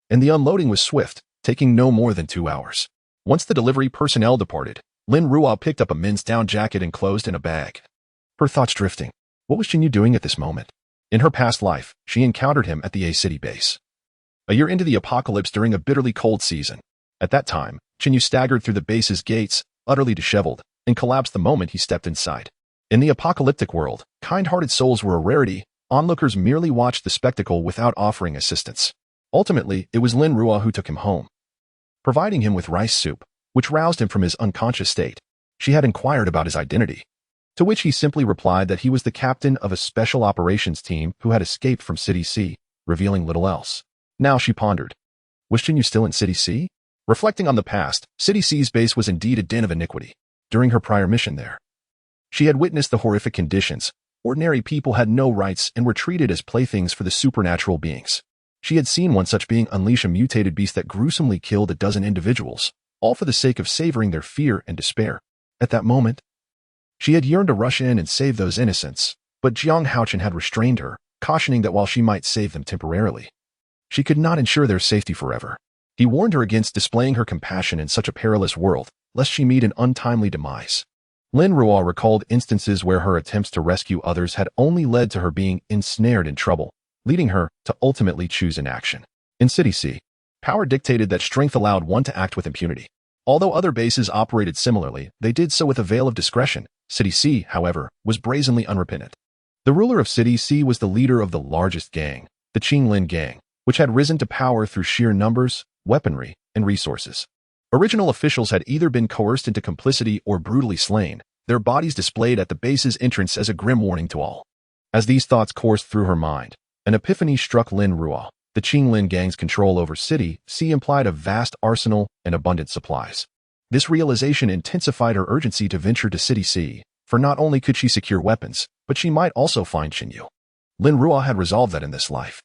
and the unloading was swift, taking no more than 2 hours. Once the delivery personnel departed, Lin Ruo picked up a men's down jacket enclosed in a bag. Her thoughts drifting. What was Jinyu doing at this moment? In her past life, she encountered him at the A City base. A year into the apocalypse during a bitterly cold season. At that time, Jinyu staggered through the base's gates, utterly disheveled, and collapsed the moment he stepped inside. In the apocalyptic world, kind-hearted souls were a rarity. Onlookers merely watched the spectacle without offering assistance. Ultimately, it was Lin Ruo who took him home, providing him with rice soup, which roused him from his unconscious state. She had inquired about his identity, to which he simply replied that he was the captain of a special operations team who had escaped from City C, revealing little else. Now she pondered. Was Jinyu still in City C? Reflecting on the past, City C's base was indeed a den of iniquity. During her prior mission there, she had witnessed the horrific conditions. Ordinary people had no rights and were treated as playthings for the supernatural beings. She had seen one such being unleash a mutated beast that gruesomely killed a dozen individuals, all for the sake of savoring their fear and despair. At that moment, she had yearned to rush in and save those innocents, but Jiang Haochen had restrained her, cautioning that while she might save them temporarily, she could not ensure their safety forever. He warned her against displaying her compassion in such a perilous world, lest she meet an untimely demise. Lin Ruo recalled instances where her attempts to rescue others had only led to her being ensnared in trouble, leading her to ultimately choose inaction. In City C, power dictated that strength allowed one to act with impunity. Although other bases operated similarly, they did so with a veil of discretion. City C, however, was brazenly unrepentant. The ruler of City C was the leader of the largest gang, the Qinglin gang, which had risen to power through sheer numbers, weaponry, and resources. Original officials had either been coerced into complicity or brutally slain, their bodies displayed at the base's entrance as a grim warning to all. As these thoughts coursed through her mind, an epiphany struck Lin Ruo. The Qinglin gang's control over City C implied a vast arsenal and abundant supplies. This realization intensified her urgency to venture to City C, for not only could she secure weapons, but she might also find Jinyu. Lin Ruo had resolved that in this life,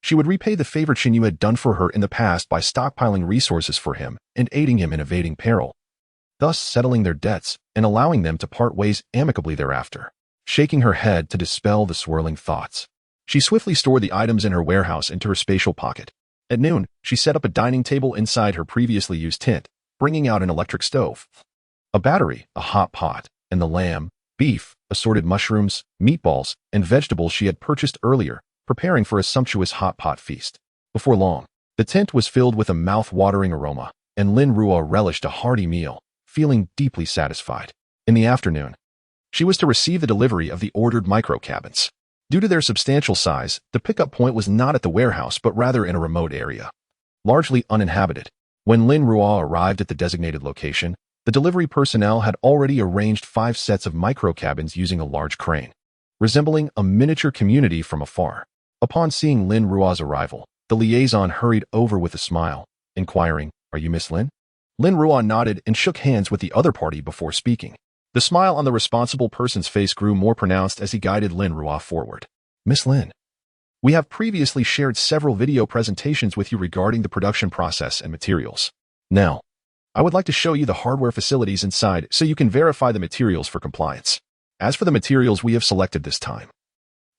she would repay the favor Jinyu had done for her in the past by stockpiling resources for him and aiding him in evading peril, thus settling their debts and allowing them to part ways amicably thereafter. Shaking her head to dispel the swirling thoughts, she swiftly stored the items in her warehouse into her spatial pocket. At noon, she set up a dining table inside her previously used tent, bringing out an electric stove, a battery, a hot pot, and the lamb, beef, assorted mushrooms, meatballs, and vegetables she had purchased earlier, preparing for a sumptuous hot pot feast. Before long, the tent was filled with a mouth-watering aroma, and Lin Ruo relished a hearty meal, feeling deeply satisfied. In the afternoon, she was to receive the delivery of the ordered micro-cabins. Due to their substantial size, the pickup point was not at the warehouse but rather in a remote area, largely uninhabited. When Lin Ruo arrived at the designated location, the delivery personnel had already arranged 5 sets of micro-cabins using a large crane, resembling a miniature community from afar. Upon seeing Lin Ruo's arrival, the liaison hurried over with a smile, inquiring, "Are you Miss Lin?" Lin Ruo nodded and shook hands with the other party before speaking. The smile on the responsible person's face grew more pronounced as he guided Lin Ruo forward. "Miss Lin, we have previously shared several video presentations with you regarding the production process and materials. Now, I would like to show you the hardware facilities inside so you can verify the materials for compliance. As for the materials we have selected this time,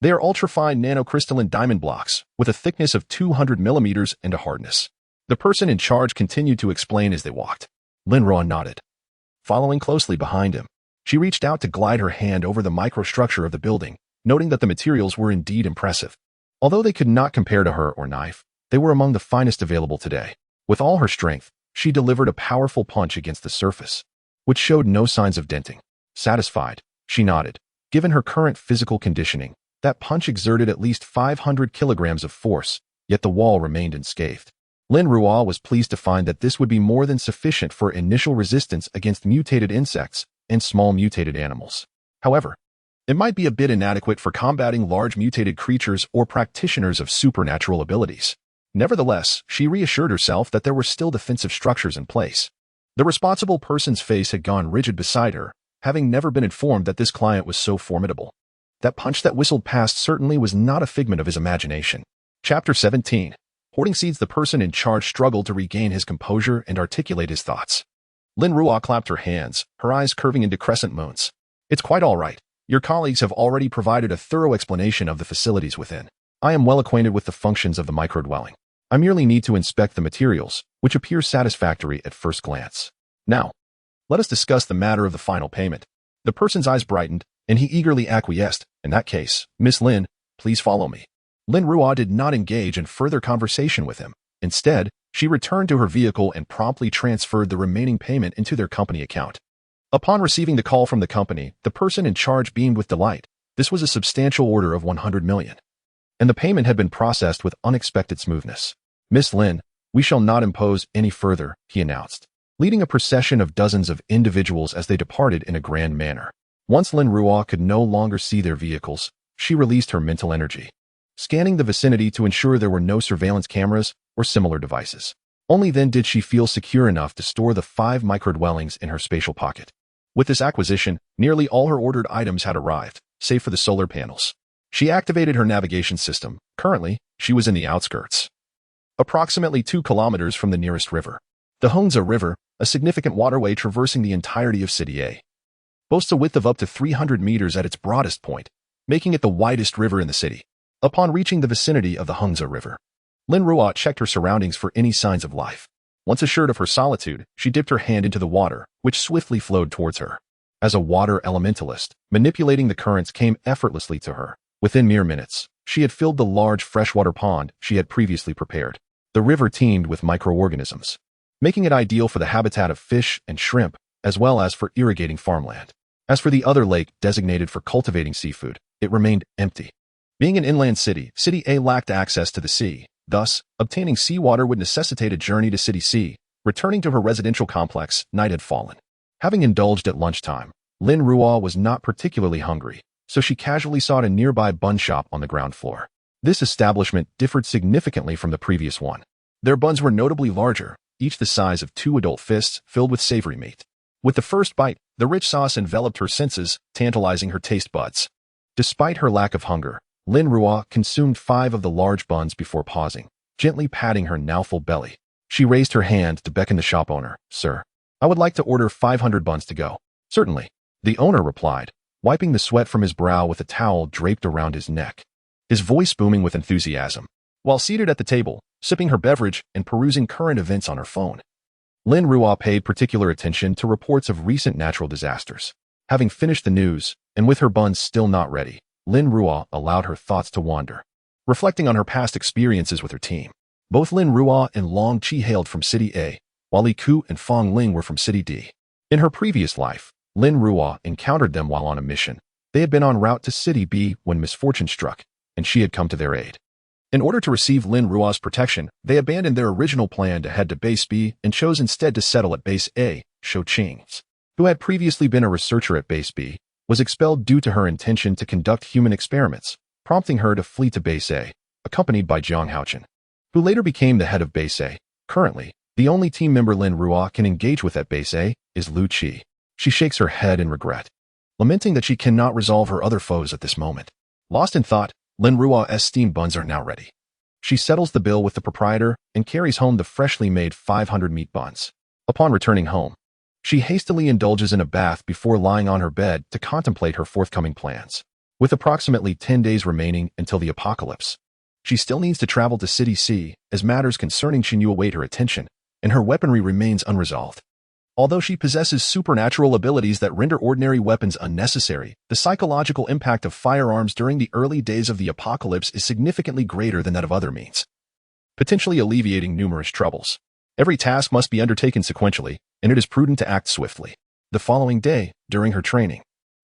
they are ultrafine nanocrystalline diamond blocks with a thickness of 200 millimeters and a hardness." The person in charge continued to explain as they walked. Lin Ruo nodded. Following closely behind him, she reached out to glide her hand over the microstructure of the building, noting that the materials were indeed impressive. Although they could not compare to her or knife, they were among the finest available today. With all her strength, she delivered a powerful punch against the surface, which showed no signs of denting. Satisfied, she nodded. Given her current physical conditioning, that punch exerted at least 500 kilograms of force, yet the wall remained unscathed. Lin Ruo was pleased to find that this would be more than sufficient for initial resistance against mutated insects and small mutated animals. However, it might be a bit inadequate for combating large mutated creatures or practitioners of supernatural abilities. Nevertheless, she reassured herself that there were still defensive structures in place. The responsible person's face had gone rigid beside her, having never been informed that this client was so formidable. That punch that whistled past certainly was not a figment of his imagination. Chapter 17. Hoarding seeds. The person in charge struggled to regain his composure and articulate his thoughts. Lin Ruo clapped her hands, her eyes curving into crescent moons. "It's quite all right. Your colleagues have already provided a thorough explanation of the facilities within. I am well acquainted with the functions of the microdwelling. I merely need to inspect the materials, which appear satisfactory at first glance. Now, let us discuss the matter of the final payment." The person's eyes brightened, and he eagerly acquiesced. "In that case, Miss Lin, please follow me." Lin Ruo did not engage in further conversation with him. Instead, she returned to her vehicle and promptly transferred the remaining payment into their company account. Upon receiving the call from the company, the person in charge beamed with delight. This was a substantial order of 100 million. And the payment had been processed with unexpected smoothness. "Miss Lin, we shall not impose any further," he announced, leading a procession of dozens of individuals as they departed in a grand manner. Once Lin Ruo could no longer see their vehicles, she released her mental energy, scanning the vicinity to ensure there were no surveillance cameras or similar devices. Only then did she feel secure enough to store the 5 microdwellings in her spatial pocket. With this acquisition, nearly all her ordered items had arrived, save for the solar panels. She activated her navigation system. Currently, she was in the outskirts, approximately 2 kilometers from the nearest river. The Hongzhe River, a significant waterway traversing the entirety of City A, boasts a width of up to 300 meters at its broadest point, making it the widest river in the city. Upon reaching the vicinity of the Hongzhe River, Lin Ruo checked her surroundings for any signs of life. Once assured of her solitude, she dipped her hand into the water, which swiftly flowed towards her. As a water elementalist, manipulating the currents came effortlessly to her. Within mere minutes, she had filled the large freshwater pond she had previously prepared. The river teemed with microorganisms, making it ideal for the habitat of fish and shrimp, as well as for irrigating farmland. As for the other lake designated for cultivating seafood, it remained empty. Being an inland city, City A lacked access to the sea. Thus, obtaining seawater would necessitate a journey to City C. Returning to her residential complex, night had fallen. Having indulged at lunchtime, Lin Ruo was not particularly hungry, so she casually sought a nearby bun shop on the ground floor. This establishment differed significantly from the previous one. Their buns were notably larger, each the size of 2 adult fists filled with savory meat. With the first bite, the rich sauce enveloped her senses, tantalizing her taste buds. Despite her lack of hunger, Lin Ruo consumed 5 of the large buns before pausing, gently patting her now full belly. She raised her hand to beckon the shop owner. "Sir, I would like to order 500 buns to go." "Certainly," the owner replied, wiping the sweat from his brow with a towel draped around his neck, his voice booming with enthusiasm. While seated at the table, sipping her beverage and perusing current events on her phone, Lin Ruo paid particular attention to reports of recent natural disasters. Having finished the news, and with her buns still not ready, Lin Ruo allowed her thoughts to wander, reflecting on her past experiences with her team. Both Lin Ruo and Long Qi hailed from City A, while Li Ku and Fong Ling were from City D. In her previous life, Lin Ruo encountered them while on a mission, They had been en route to City B when misfortune struck, and she had come to their aid. In order to receive Lin Ruo's protection, they abandoned their original plan to head to Base B and chose instead to settle at Base A. Scorching, who had previously been a researcher at Base B, was expelled due to her intention to conduct human experiments, prompting her to flee to Base A, accompanied by Jiang Haochen, who later became the head of Base A. Currently, the only team member Lin Ruo can engage with at Base A is Lu Qi. She shakes her head in regret, lamenting that she cannot resolve her other foes at this moment. Lost in thought, Lin Ruo's steamed buns are now ready. She settles the bill with the proprietor and carries home the freshly made 500 meat buns. Upon returning home, she hastily indulges in a bath before lying on her bed to contemplate her forthcoming plans. With approximately 10 days remaining until the apocalypse, she still needs to travel to City C as matters concerning Xinyu await her attention, and her weaponry remains unresolved. Although she possesses supernatural abilities that render ordinary weapons unnecessary, the psychological impact of firearms during the early days of the apocalypse is significantly greater than that of other means, potentially alleviating numerous troubles. Every task must be undertaken sequentially, and it is prudent to act swiftly. The following day, during her training,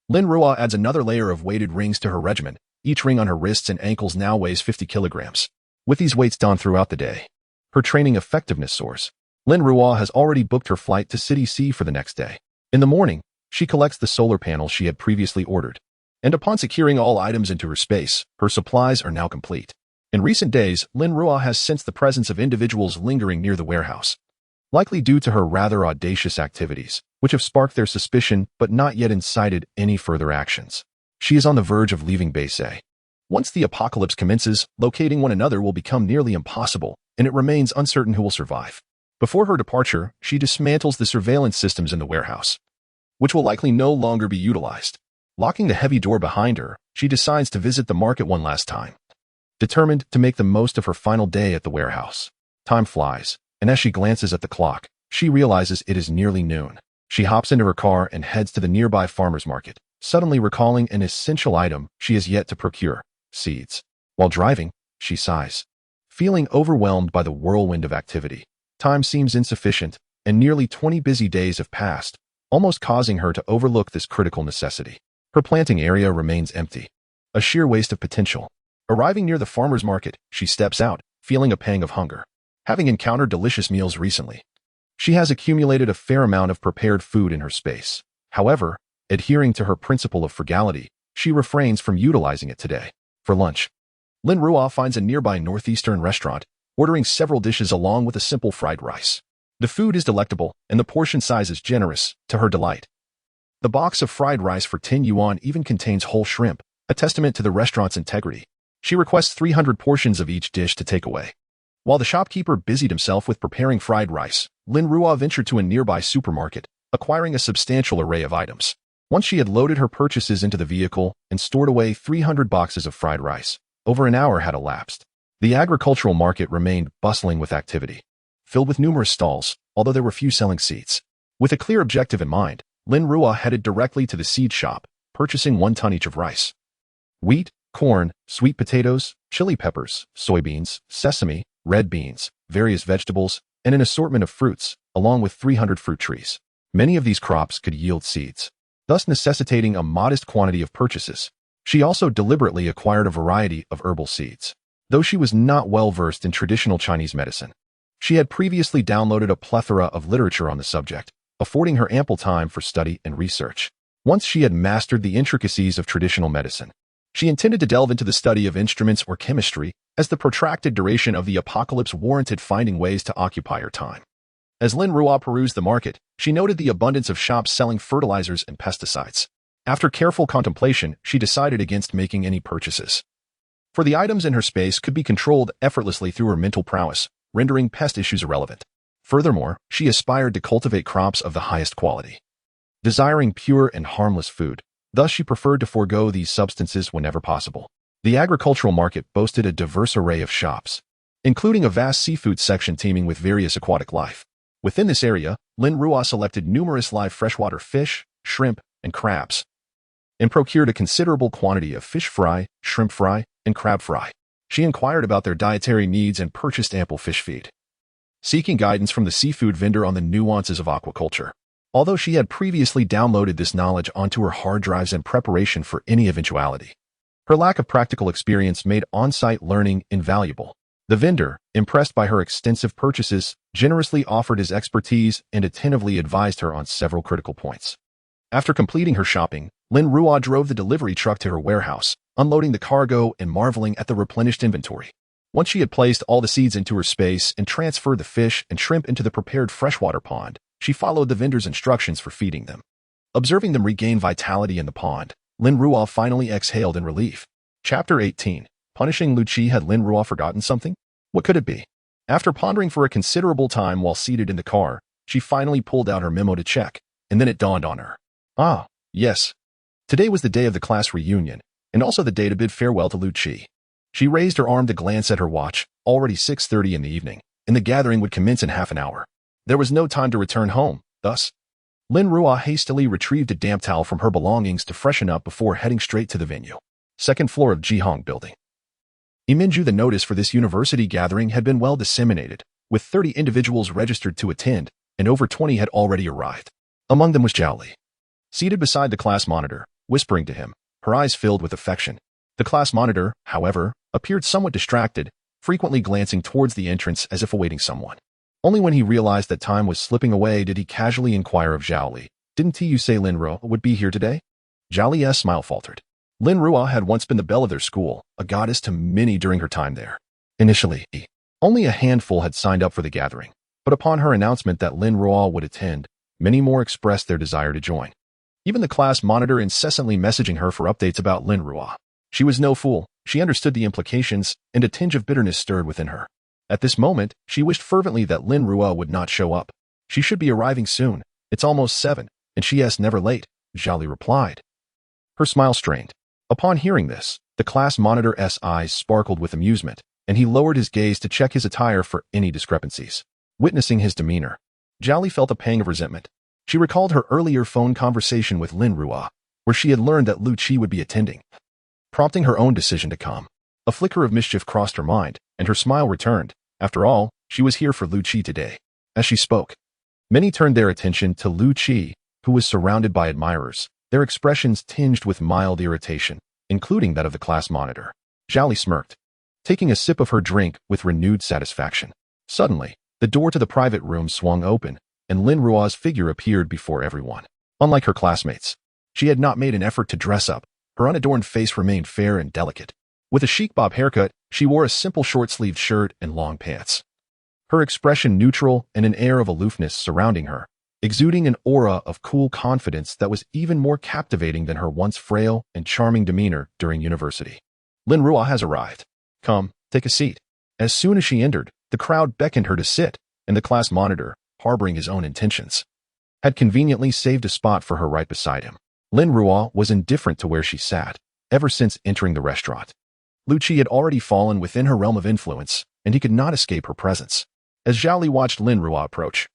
Lin Ruo adds another layer of weighted rings to her regimen. Each ring on her wrists and ankles now weighs 50 kilograms. With these weights donned throughout the day, her training effectiveness soars. Lin Ruo has already booked her flight to City C for the next day. In the morning, she collects the solar panels she had previously ordered, and upon securing all items into her space, her supplies are now complete. In recent days, Lin Ruo has sensed the presence of individuals lingering near the warehouse, likely due to her rather audacious activities, which have sparked their suspicion but not yet incited any further actions. She is on the verge of leaving Base A. Once the apocalypse commences, locating one another will become nearly impossible, and it remains uncertain who will survive. Before her departure, she dismantles the surveillance systems in the warehouse, which will likely no longer be utilized. Locking the heavy door behind her, she decides to visit the market one last time, determined to make the most of her final day at the warehouse. Time flies, and as she glances at the clock, she realizes it is nearly noon. She hops into her car and heads to the nearby farmer's market, suddenly recalling an essential item she has yet to procure: seeds. While driving, she sighs, feeling overwhelmed by the whirlwind of activity. Time seems insufficient, and nearly 20 busy days have passed, almost causing her to overlook this critical necessity. Her planting area remains empty, a sheer waste of potential. Arriving near the farmer's market, she steps out, feeling a pang of hunger. Having encountered delicious meals recently, she has accumulated a fair amount of prepared food in her space. However, adhering to her principle of frugality, she refrains from utilizing it today. For lunch, Lin Ruo finds a nearby northeastern restaurant, ordering several dishes along with a simple fried rice. The food is delectable, and the portion size is generous, to her delight. The box of fried rice for 10 yuan even contains whole shrimp, a testament to the restaurant's integrity. She requests 300 portions of each dish to take away. While the shopkeeper busied himself with preparing fried rice, Lin Ruo ventured to a nearby supermarket, acquiring a substantial array of items. Once she had loaded her purchases into the vehicle and stored away 300 boxes of fried rice, over an hour had elapsed. The agricultural market remained bustling with activity, filled with numerous stalls, although there were few selling seeds. With a clear objective in mind, Lin Ruo headed directly to the seed shop, purchasing 1 ton each of rice, wheat, corn, sweet potatoes, chili peppers, soybeans, sesame, red beans, various vegetables, and an assortment of fruits, along with 300 fruit trees. Many of these crops could yield seeds, thus necessitating a modest quantity of purchases. She also deliberately acquired a variety of herbal seeds. Though she was not well versed in traditional Chinese medicine, she had previously downloaded a plethora of literature on the subject, affording her ample time for study and research. Once she had mastered the intricacies of traditional medicine, she intended to delve into the study of instruments or chemistry, as the protracted duration of the apocalypse warranted finding ways to occupy her time. As Lin Ruo perused the market, she noted the abundance of shops selling fertilizers and pesticides. After careful contemplation, she decided against making any purchases, for the items in her space could be controlled effortlessly through her mental prowess, rendering pest issues irrelevant. Furthermore, she aspired to cultivate crops of the highest quality, desiring pure and harmless food. Thus, she preferred to forego these substances whenever possible. The agricultural market boasted a diverse array of shops, including a vast seafood section teeming with various aquatic life. Within this area, Lin Ruo selected numerous live freshwater fish, shrimp, and crabs, and procured a considerable quantity of fish fry, shrimp fry, and crab fry. She inquired about their dietary needs and purchased ample fish feed, seeking guidance from the seafood vendor on the nuances of aquaculture. although she had previously downloaded this knowledge onto her hard drives in preparation for any eventuality. Her lack of practical experience made on-site learning invaluable. The vendor, impressed by her extensive purchases, generously offered his expertise and attentively advised her on several critical points. After completing her shopping, Lin Ruo drove the delivery truck to her warehouse, unloading the cargo and marveling at the replenished inventory. Once she had placed all the seeds into her space and transferred the fish and shrimp into the prepared freshwater pond, she followed the vendor's instructions for feeding them. Observing them regain vitality in the pond, Lin Ruo finally exhaled in relief. Chapter 18. Punishing Lu Qi. Had Lin Ruo forgotten something? What could it be? After pondering for a considerable time while seated in the car, she finally pulled out her memo to check, and then it dawned on her. Ah, yes. Today was the day of the class reunion, and also the day to bid farewell to Lu Qi. She raised her arm to glance at her watch, already 6:30 in the evening, and the gathering would commence in half an hour. There was no time to return home, thus, Lin Ruo hastily retrieved a damp towel from her belongings to freshen up before heading straight to the venue. Second floor of Jihong Building. Iminju. The notice for this university gathering had been well disseminated, with 30 individuals registered to attend, and over 20 had already arrived. Among them was Zhao Li. Seated beside the class monitor, whispering to him, her eyes filled with affection. The class monitor, however, appeared somewhat distracted, frequently glancing towards the entrance as if awaiting someone. Only when he realized that time was slipping away did he casually inquire of Zhao Li, "Didn't you say Lin Ruo would be here today?" Zhao Li's smile faltered. Lin Ruo had once been the belle of their school, a goddess to many during her time there. Initially, only a handful had signed up for the gathering, but upon her announcement that Lin Ruo would attend, many more expressed their desire to join. Even the class monitor incessantly messaging her for updates about Lin Ruo. She was no fool, she understood the implications, and a tinge of bitterness stirred within her. At this moment, she wished fervently that Lin Ruo would not show up. She should be arriving soon. It's almost 7, and she is never late, Zhao Li replied. Her smile strained. Upon hearing this, the class monitor's eyes sparkled with amusement, and he lowered his gaze to check his attire for any discrepancies. Witnessing his demeanor, Zhao Li felt a pang of resentment. She recalled her earlier phone conversation with Lin Ruo, where she had learned that Lu Qi would be attending, prompting her own decision to come. A flicker of mischief crossed her mind, and her smile returned. After all, she was here for Lu Qi today. As she spoke, many turned their attention to Lu Qi, who was surrounded by admirers, their expressions tinged with mild irritation, including that of the class monitor. Zhao Li smirked, taking a sip of her drink with renewed satisfaction. Suddenly, the door to the private room swung open, and Lin Ruo's figure appeared before everyone. Unlike her classmates, she had not made an effort to dress up. Her unadorned face remained fair and delicate. With a chic bob haircut, she wore a simple short-sleeved shirt and long pants. Her expression neutral and an air of aloofness surrounding her, exuding an aura of cool confidence that was even more captivating than her once frail and charming demeanor during university. Lin Ruo has arrived. Come, take a seat. As soon as she entered, the crowd beckoned her to sit, and the class monitor, harboring his own intentions, had conveniently saved a spot for her right beside him. Lin Ruo was indifferent to where she sat, ever since entering the restaurant. Lu Qi had already fallen within her realm of influence, and he could not escape her presence. As Zhao Li watched Lin Ruo approach,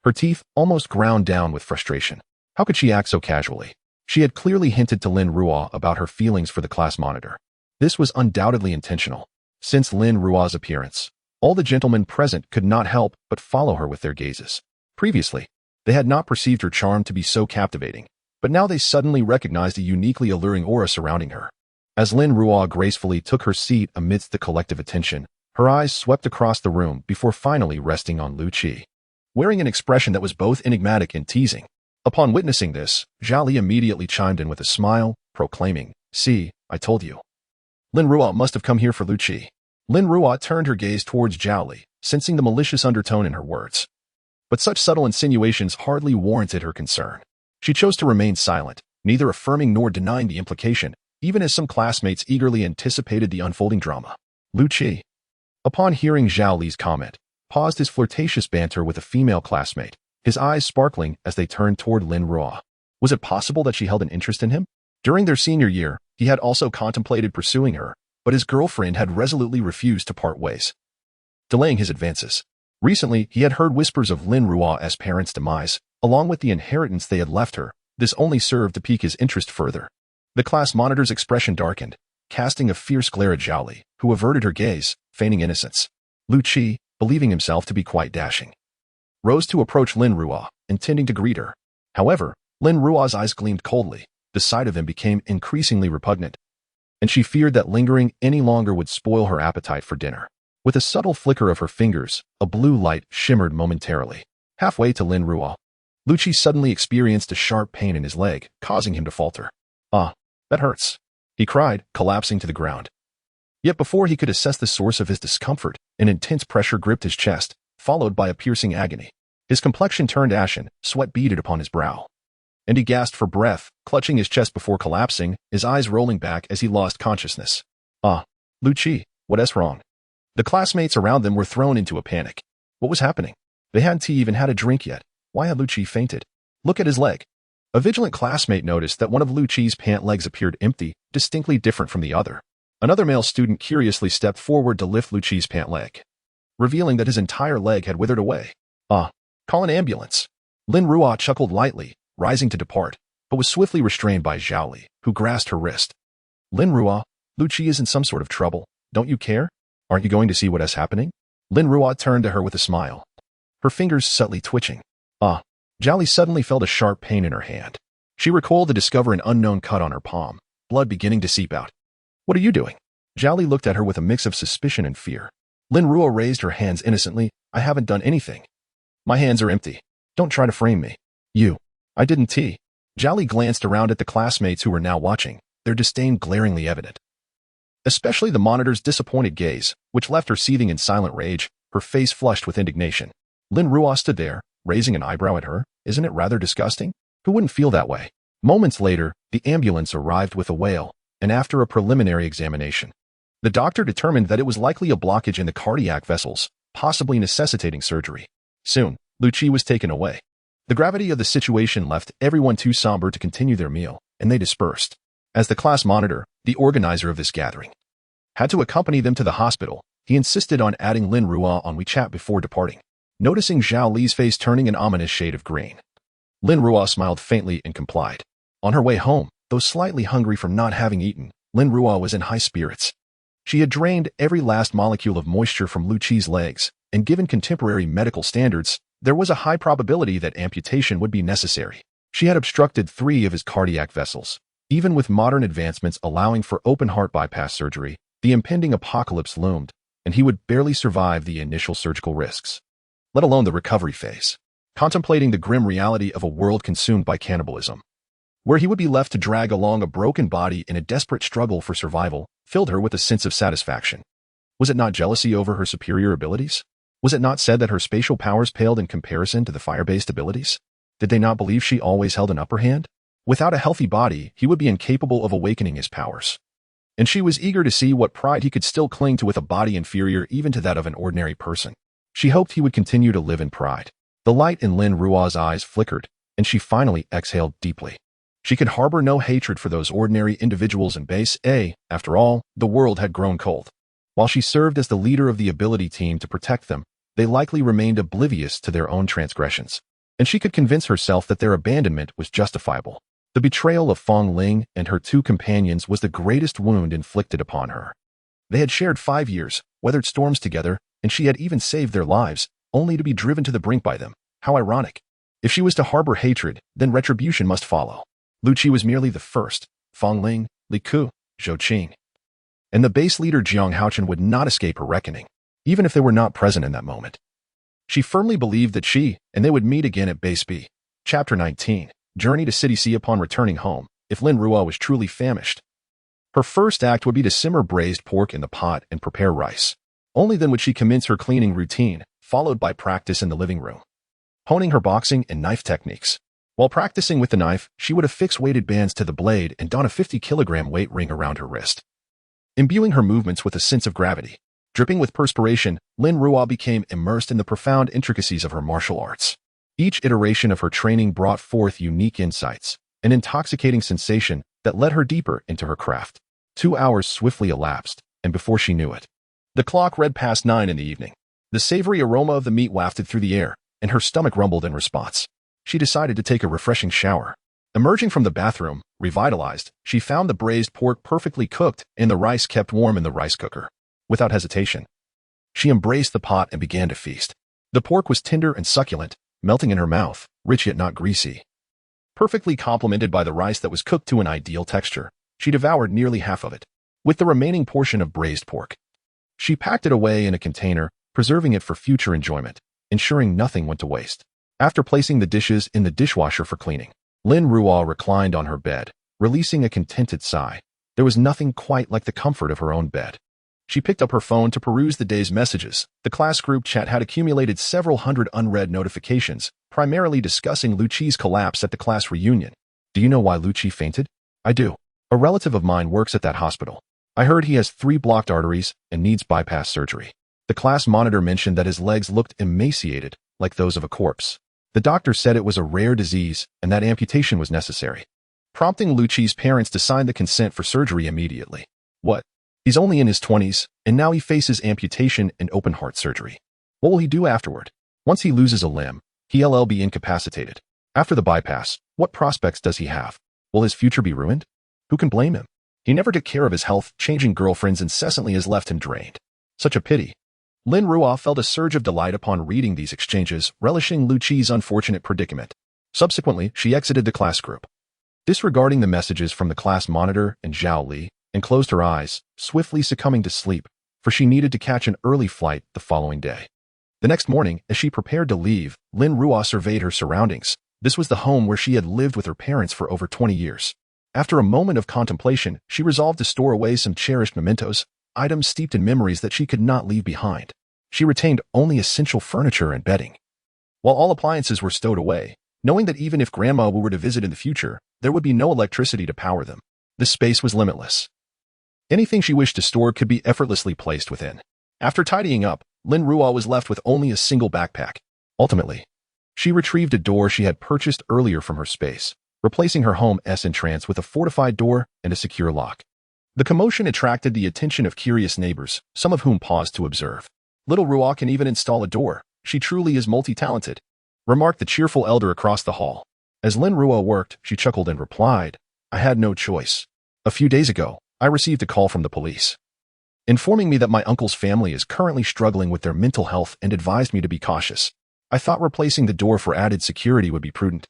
her teeth almost ground down with frustration. How could she act so casually? She had clearly hinted to Lin Ruo about her feelings for the class monitor. This was undoubtedly intentional. Since Lin Ruo's appearance, all the gentlemen present could not help but follow her with their gazes. Previously, they had not perceived her charm to be so captivating, but now they suddenly recognized a uniquely alluring aura surrounding her. As Lin Ruo gracefully took her seat amidst the collective attention, her eyes swept across the room before finally resting on Lu Qi, wearing an expression that was both enigmatic and teasing. Upon witnessing this, Zhao Li immediately chimed in with a smile, proclaiming, "See, I told you. Lin Ruo must have come here for Lu Qi." Lin Ruo turned her gaze towards Zhao Li, sensing the malicious undertone in her words. But such subtle insinuations hardly warranted her concern. She chose to remain silent, neither affirming nor denying the implication, even as some classmates eagerly anticipated the unfolding drama. Lu Qi, upon hearing Zhao Li's comment, paused his flirtatious banter with a female classmate, his eyes sparkling as they turned toward Lin Ruo. Was it possible that she held an interest in him? During their senior year, he had also contemplated pursuing her, but his girlfriend had resolutely refused to part ways, delaying his advances. Recently, he had heard whispers of Lin Ruo's parents' demise, along with the inheritance they had left her. This only served to pique his interest further. The class monitor's expression darkened, casting a fierce glare at Zhao Li, who averted her gaze, feigning innocence. Lu Qi, believing himself to be quite dashing, rose to approach Lin Ruo, intending to greet her. However, Lin Ruo's eyes gleamed coldly. The sight of him became increasingly repugnant, and she feared that lingering any longer would spoil her appetite for dinner. With a subtle flicker of her fingers, a blue light shimmered momentarily. Halfway to Lin Ruo, Lucci suddenly experienced a sharp pain in his leg, causing him to falter. "Ah, that hurts," he cried, collapsing to the ground. Yet before he could assess the source of his discomfort, an intense pressure gripped his chest, followed by a piercing agony. His complexion turned ashen, sweat beaded upon his brow, and he gasped for breath, clutching his chest before collapsing, his eyes rolling back as he lost consciousness. "Ah, Lucci, what's wrong?" The classmates around them were thrown into a panic. What was happening? They hadn't even had a drink yet. Why had Lucci fainted? Look at his leg. A vigilant classmate noticed that one of Lucci's pant legs appeared empty, distinctly different from the other. Another male student curiously stepped forward to lift Lucci's pant leg, revealing that his entire leg had withered away. "Ah, call an ambulance." Lin Ruo chuckled lightly, rising to depart, but was swiftly restrained by Zhao Li, who grasped her wrist. "Lin Ruo, Lucci is in some sort of trouble. Don't you care? Aren't you going to see what is happening?" Lin Ruo turned to her with a smile, her fingers subtly twitching. "Ah." Zhao Li suddenly felt a sharp pain in her hand. She recoiled to discover an unknown cut on her palm, blood beginning to seep out. "What are you doing?" Zhao Li looked at her with a mix of suspicion and fear. Lin Ruo raised her hands innocently. "I haven't done anything. My hands are empty. Don't try to frame me." "You. I didn't." Zhao Li glanced around at the classmates who were now watching, their disdain glaringly evident. Especially the monitor's disappointed gaze, which left her seething in silent rage, her face flushed with indignation. Lin Ruo stood there, raising an eyebrow at her. "Isn't it rather disgusting? Who wouldn't feel that way?" Moments later, the ambulance arrived with a wail, and after a preliminary examination, the doctor determined that it was likely a blockage in the cardiac vessels, possibly necessitating surgery. Soon, Lucci was taken away. The gravity of the situation left everyone too somber to continue their meal, and they dispersed. As the class monitor, the organizer of this gathering, had to accompany them to the hospital, he insisted on adding Lin Ruo on WeChat before departing. Noticing Zhao Li's face turning an ominous shade of green, Lin Ruo smiled faintly and complied. On her way home, though slightly hungry from not having eaten, Lin Ruo was in high spirits. She had drained every last molecule of moisture from Lucci's legs, and given contemporary medical standards, there was a high probability that amputation would be necessary. She had obstructed 3 of his cardiac vessels. Even with modern advancements allowing for open-heart bypass surgery, the impending apocalypse loomed, and he would barely survive the initial surgical risks, let alone the recovery phase. Contemplating the grim reality of a world consumed by cannibalism, where he would be left to drag along a broken body in a desperate struggle for survival, filled her with a sense of satisfaction. Was it not jealousy over her superior abilities? Was it not said that her spatial powers paled in comparison to the fire-based abilities? Did they not believe she always held an upper hand? Without a healthy body, he would be incapable of awakening his powers. And she was eager to see what pride he could still cling to with a body inferior even to that of an ordinary person. She hoped he would continue to live in pride. The light in Lin Ruo's eyes flickered, and she finally exhaled deeply. She could harbor no hatred for those ordinary individuals in base A. After all, the world had grown cold. While she served as the leader of the ability team to protect them, they likely remained oblivious to their own transgressions. And she could convince herself that their abandonment was justifiable. The betrayal of Fong Ling and her 2 companions was the greatest wound inflicted upon her. They had shared 5 years, weathered storms together, and she had even saved their lives, only to be driven to the brink by them. How ironic. If she was to harbor hatred, then retribution must follow. Lucci was merely the first. Fong Ling, Li Ku, Zhou Qing, and the base leader Jiang Haochen would not escape her reckoning, even if they were not present in that moment. She firmly believed that she and they would meet again at base B. Chapter 19. Journey to City C. Upon returning home, if Lin Ruo was truly famished, her first act would be to simmer braised pork in the pot and prepare rice. Only then would she commence her cleaning routine, followed by practice in the living room, honing her boxing and knife techniques. While practicing with the knife, she would affix weighted bands to the blade and don a 50-kilogram weight ring around her wrist, imbuing her movements with a sense of gravity. Dripping with perspiration, Lin Ruo became immersed in the profound intricacies of her martial arts. Each iteration of her training brought forth unique insights, an intoxicating sensation that led her deeper into her craft. 2 hours swiftly elapsed, and before she knew it, the clock read past 9 in the evening. The savory aroma of the meat wafted through the air, and her stomach rumbled in response. She decided to take a refreshing shower. Emerging from the bathroom, revitalized, she found the braised pork perfectly cooked and the rice kept warm in the rice cooker. Without hesitation, she embraced the pot and began to feast. The pork was tender and succulent, melting in her mouth, rich yet not greasy. Perfectly complemented by the rice that was cooked to an ideal texture. She devoured nearly half of it, with the remaining portion of braised pork. She packed it away in a container, preserving it for future enjoyment, ensuring nothing went to waste. After placing the dishes in the dishwasher for cleaning, Lin Ruo reclined on her bed, releasing a contented sigh. There was nothing quite like the comfort of her own bed. She picked up her phone to peruse the day's messages. The class group chat had accumulated several hundred unread notifications, primarily discussing Luqi's collapse at the class reunion. Do you know why Luqi fainted? I do. A relative of mine works at that hospital. I heard he has 3 blocked arteries and needs bypass surgery. The class monitor mentioned that his legs looked emaciated, like those of a corpse. The doctor said it was a rare disease and that amputation was necessary, prompting Luqi's parents to sign the consent for surgery immediately. What? He's only in his 20s, and now he faces amputation and open-heart surgery. What will he do afterward? Once he loses a limb, he'll be incapacitated. After the bypass, what prospects does he have? Will his future be ruined? Who can blame him? He never took care of his health, changing girlfriends incessantly has left him drained. Such a pity. Lin Ruo felt a surge of delight upon reading these exchanges, relishing Luqi's unfortunate predicament. Subsequently, she exited the class group, disregarding the messages from the class monitor and Zhao Li, and closed her eyes, swiftly succumbing to sleep, for she needed to catch an early flight the following day. The next morning, as she prepared to leave, Lin Ruo surveyed her surroundings. This was the home where she had lived with her parents for over 20 years. After a moment of contemplation, she resolved to store away some cherished mementos, items steeped in memories that she could not leave behind. She retained only essential furniture and bedding, while all appliances were stowed away, knowing that even if Grandma Wu were to visit in the future, there would be no electricity to power them. The space was limitless. Anything she wished to store could be effortlessly placed within. After tidying up, Lin Ruo was left with only a single backpack. Ultimately, she retrieved a door she had purchased earlier from her space, replacing her home's entrance with a fortified door and a secure lock. The commotion attracted the attention of curious neighbors, some of whom paused to observe. Little Ruo can even install a door. She truly is multi-talented, remarked the cheerful elder across the hall. As Lin Ruo worked, she chuckled and replied, I had no choice. A few days ago, I received a call from the police, informing me that my uncle's family is currently struggling with their mental health and advised me to be cautious. I thought replacing the door for added security would be prudent,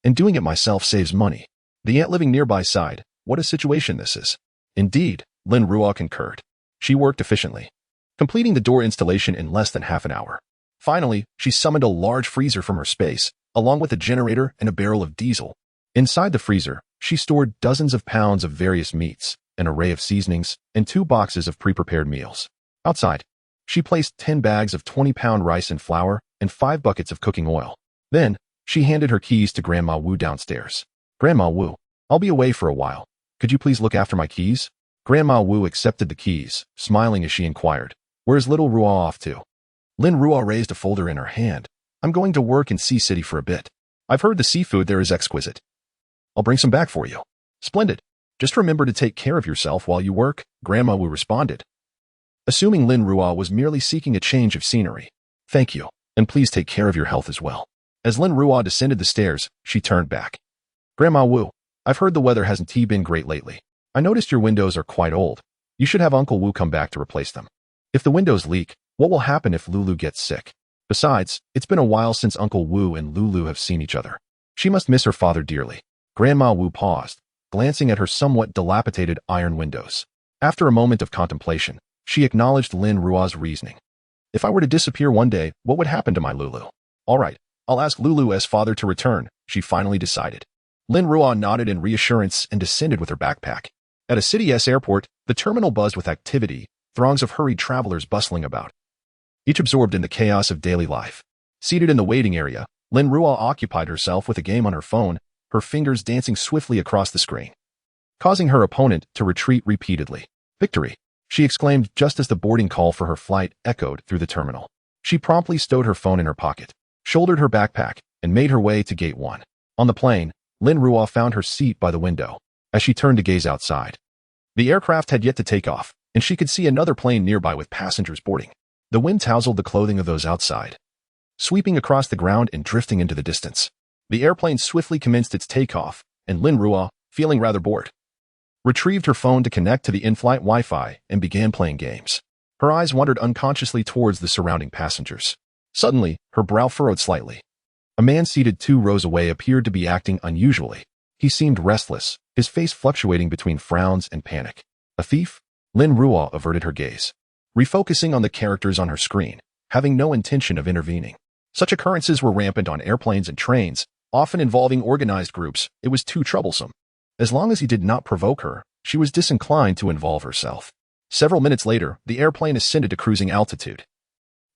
and doing it myself saves money. The aunt living nearby sighed, what a situation this is. Indeed, Lin Ruo concurred. She worked efficiently, completing the door installation in less than half an hour. Finally, she summoned a large freezer from her space, along with a generator and a barrel of diesel. Inside the freezer, she stored dozens of pounds of various meats, an array of seasonings, and 2 boxes of pre-prepared meals. Outside, she placed 10 bags of 20-pound rice and flour and 5 buckets of cooking oil. Then, she handed her keys to Grandma Wu downstairs. Grandma Wu, I'll be away for a while. Could you please look after my keys? Grandma Wu accepted the keys, smiling as she inquired, where's little Ruo off to? Lin Ruo raised a folder in her hand. I'm going to work in Sea City for a bit. I've heard the seafood there is exquisite. I'll bring some back for you. Splendid. Just remember to take care of yourself while you work, Grandma Wu responded, assuming Lin Ruo was merely seeking a change of scenery. Thank you, and please take care of your health as well. As Lin Ruo descended the stairs, she turned back. Grandma Wu, I've heard the weather hasn't been great lately. I noticed your windows are quite old. You should have Uncle Wu come back to replace them. If the windows leak, what will happen if Lulu gets sick? Besides, it's been a while since Uncle Wu and Lulu have seen each other. She must miss her father dearly. Grandma Wu paused, glancing at her somewhat dilapidated iron windows. After a moment of contemplation, she acknowledged Lin Ruo's reasoning. If I were to disappear one day, what would happen to my Lulu? All right, I'll ask Lulu's father to return, she finally decided. Lin Ruo nodded in reassurance and descended with her backpack. At a city's airport, the terminal buzzed with activity, throngs of hurried travelers bustling about, each absorbed in the chaos of daily life. Seated in the waiting area, Lin Ruo occupied herself with a game on her phone, her fingers dancing swiftly across the screen, causing her opponent to retreat repeatedly. Victory, she exclaimed just as the boarding call for her flight echoed through the terminal. She promptly stowed her phone in her pocket, shouldered her backpack, and made her way to Gate 1. On the plane, Lin Ruo found her seat by the window. As she turned to gaze outside, the aircraft had yet to take off, and she could see another plane nearby with passengers boarding. The wind tousled the clothing of those outside, sweeping across the ground and drifting into the distance. The airplane swiftly commenced its takeoff, and Lin Ruo, feeling rather bored, retrieved her phone to connect to the in-flight Wi-Fi and began playing games. Her eyes wandered unconsciously towards the surrounding passengers. Suddenly, her brow furrowed slightly. A man seated 2 rows away appeared to be acting unusually. He seemed restless, his face fluctuating between frowns and panic. A thief? Lin Ruo averted her gaze, refocusing on the characters on her screen, having no intention of intervening. Such occurrences were rampant on airplanes and trains, often involving organized groups. It was too troublesome. As long as he did not provoke her, she was disinclined to involve herself. Several minutes later, the airplane ascended to cruising altitude,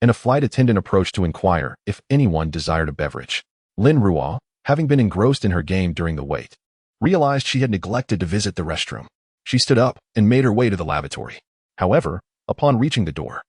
and a flight attendant approached to inquire if anyone desired a beverage. Lin Ruo, having been engrossed in her game during the wait, realized she had neglected to visit the restroom. She stood up and made her way to the lavatory. However, upon reaching the door,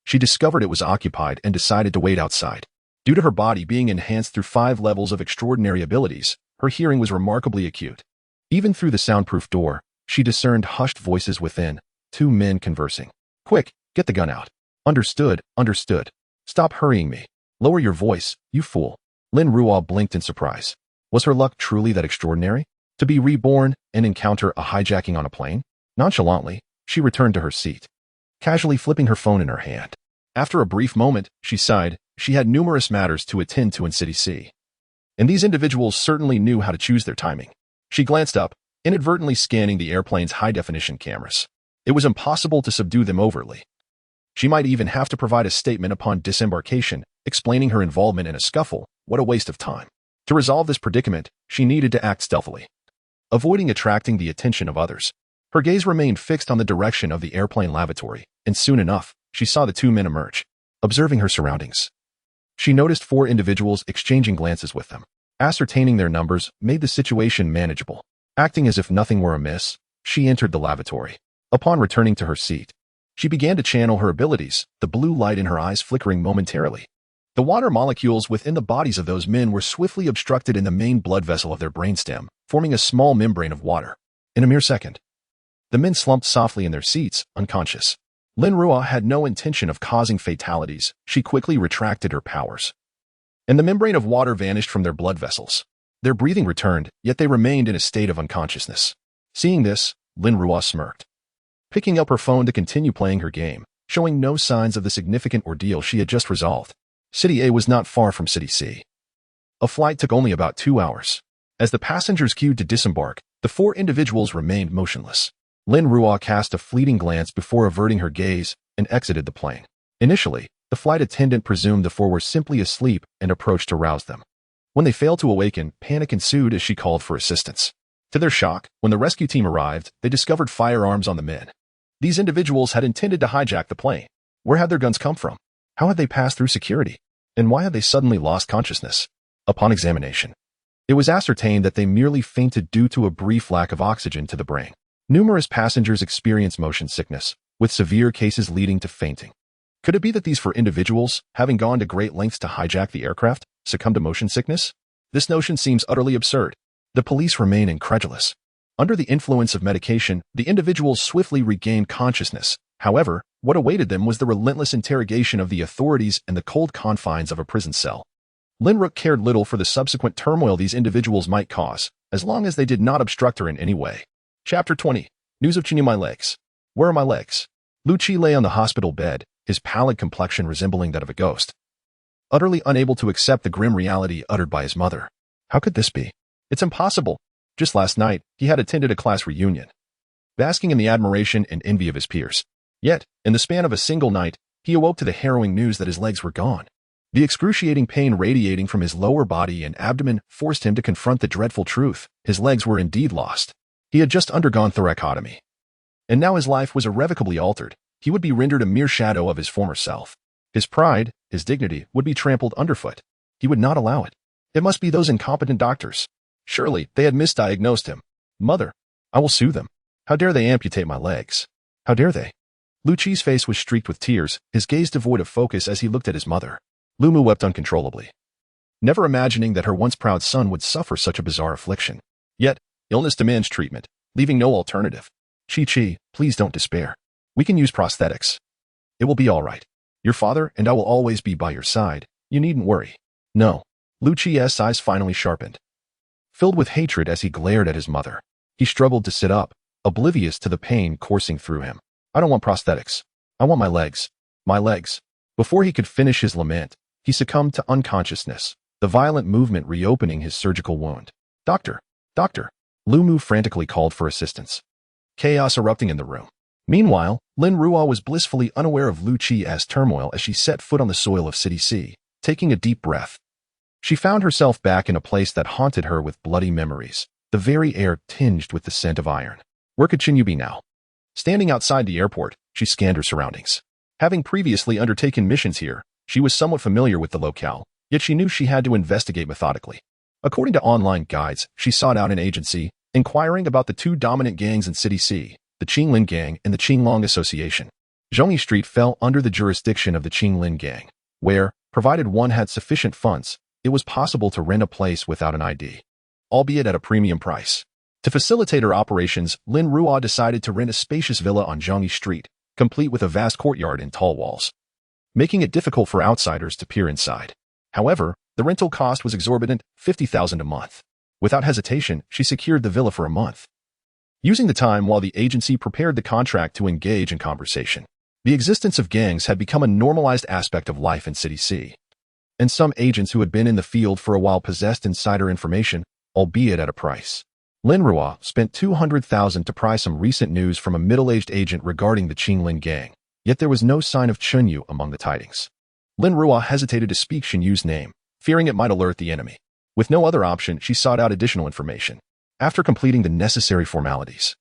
she discovered it was occupied and decided to wait outside. Due to her body being enhanced through 5 levels of extraordinary abilities, her hearing was remarkably acute. Even through the soundproof door, she discerned hushed voices within, 2 men conversing. "Quick, get the gun out." "Understood, understood. Stop hurrying me. Lower your voice, you fool." Lin Ruo blinked in surprise. Was her luck truly that extraordinary? To be reborn and encounter a hijacking on a plane? Nonchalantly, she returned to her seat, casually flipping her phone in her hand. After a brief moment, she sighed. She had numerous matters to attend to in City C, and these individuals certainly knew how to choose their timing. She glanced up, inadvertently scanning the airplane's high-definition cameras. It was impossible to subdue them overtly. She might even have to provide a statement upon disembarkation, explaining her involvement in a scuffle. What a waste of time. To resolve this predicament, she needed to act stealthily, avoiding attracting the attention of others. Her gaze remained fixed on the direction of the airplane lavatory, and soon enough, she saw the 2 men emerge. Observing her surroundings, she noticed 4 individuals exchanging glances with them. Ascertaining their numbers made the situation manageable. Acting as if nothing were amiss, she entered the lavatory. Upon returning to her seat, she began to channel her abilities, the blue light in her eyes flickering momentarily. The water molecules within the bodies of those men were swiftly obstructed in the main blood vessel of their brainstem, forming a small membrane of water. In a mere second, the men slumped softly in their seats, unconscious. Lin Ruo had no intention of causing fatalities. She quickly retracted her powers, and the membrane of water vanished from their blood vessels. Their breathing returned, yet they remained in a state of unconsciousness. Seeing this, Lin Ruo smirked, picking up her phone to continue playing her game, showing no signs of the significant ordeal she had just resolved. City A was not far from City C. A flight took only about 2 hours. As the passengers queued to disembark, the 4 individuals remained motionless. Lin Ruo cast a fleeting glance before averting her gaze and exited the plane. Initially, the flight attendant presumed the 4 were simply asleep and approached to rouse them. When they failed to awaken, panic ensued as she called for assistance. To their shock, when the rescue team arrived, they discovered firearms on the men. These individuals had intended to hijack the plane. Where had their guns come from? How had they passed through security? And why had they suddenly lost consciousness? Upon examination, it was ascertained that they merely fainted due to a brief lack of oxygen to the brain. Numerous passengers experienced motion sickness, with severe cases leading to fainting. Could it be that these 4 individuals, having gone to great lengths to hijack the aircraft, succumbed to motion sickness? This notion seems utterly absurd. The police remain incredulous. Under the influence of medication, the individuals swiftly regained consciousness. However, what awaited them was the relentless interrogation of the authorities and the cold confines of a prison cell. Lin Ruo cared little for the subsequent turmoil these individuals might cause, as long as they did not obstruct her in any way. Chapter 20. News of my legs. Where are my legs? Lu Qi lay on the hospital bed, his pallid complexion resembling that of a ghost, utterly unable to accept the grim reality uttered by his mother. How could this be? It's impossible. Just last night, he had attended a class reunion, basking in the admiration and envy of his peers. Yet, in the span of a single night, he awoke to the harrowing news that his legs were gone. The excruciating pain radiating from his lower body and abdomen forced him to confront the dreadful truth. His legs were indeed lost. He had just undergone thoracotomy, and now his life was irrevocably altered. He would be rendered a mere shadow of his former self. His pride, his dignity, would be trampled underfoot. He would not allow it. It must be those incompetent doctors. Surely, they had misdiagnosed him. Mother, I will sue them. How dare they amputate my legs? How dare they? Lu Qi's face was streaked with tears, his gaze devoid of focus as he looked at his mother. Lu Mu wept uncontrollably, never imagining that her once proud son would suffer such a bizarre affliction. Yet, illness demands treatment, leaving no alternative. Chi, please don't despair. We can use prosthetics. It will be all right. Your father and I will always be by your side. You needn't worry. No. Lu Qi's eyes finally sharpened, filled with hatred as he glared at his mother. He struggled to sit up, oblivious to the pain coursing through him. I don't want prosthetics. I want my legs. My legs. Before he could finish his lament, he succumbed to unconsciousness, the violent movement reopening his surgical wound. Doctor! Doctor! Lu Mu frantically called for assistance. Chaos erupting in the room. Meanwhile, Lin Ruo was blissfully unaware of Lu Qi's turmoil as she set foot on the soil of City C, taking a deep breath. She found herself back in a place that haunted her with bloody memories, the very air tinged with the scent of iron. Where could Qin Yu be now? Standing outside the airport, she scanned her surroundings. Having previously undertaken missions here, she was somewhat familiar with the locale, yet she knew she had to investigate methodically. According to online guides, she sought out an agency, inquiring about the two dominant gangs in City C, the Qinglin Gang and the Qinglong Association. Zhongyi Street fell under the jurisdiction of the Qinglin Gang, where, provided one had sufficient funds, it was possible to rent a place without an ID, albeit at a premium price. To facilitate her operations, Lin Ruo decided to rent a spacious villa on Zhongyi Street, complete with a vast courtyard and tall walls, making it difficult for outsiders to peer inside. However, the rental cost was exorbitant, 50,000 a month. Without hesitation, she secured the villa for a month, using the time while the agency prepared the contract to engage in conversation. The existence of gangs had become a normalized aspect of life in City C, and some agents who had been in the field for a while possessed insider information, albeit at a price. Lin Ruo spent 200,000 to pry some recent news from a middle-aged agent regarding the Qinglin Gang, yet there was no sign of Qin Yu among the tidings. Lin Ruo hesitated to speak Qin Yu's name, fearing it might alert the enemy. With no other option, she sought out additional information. After completing the necessary formalities,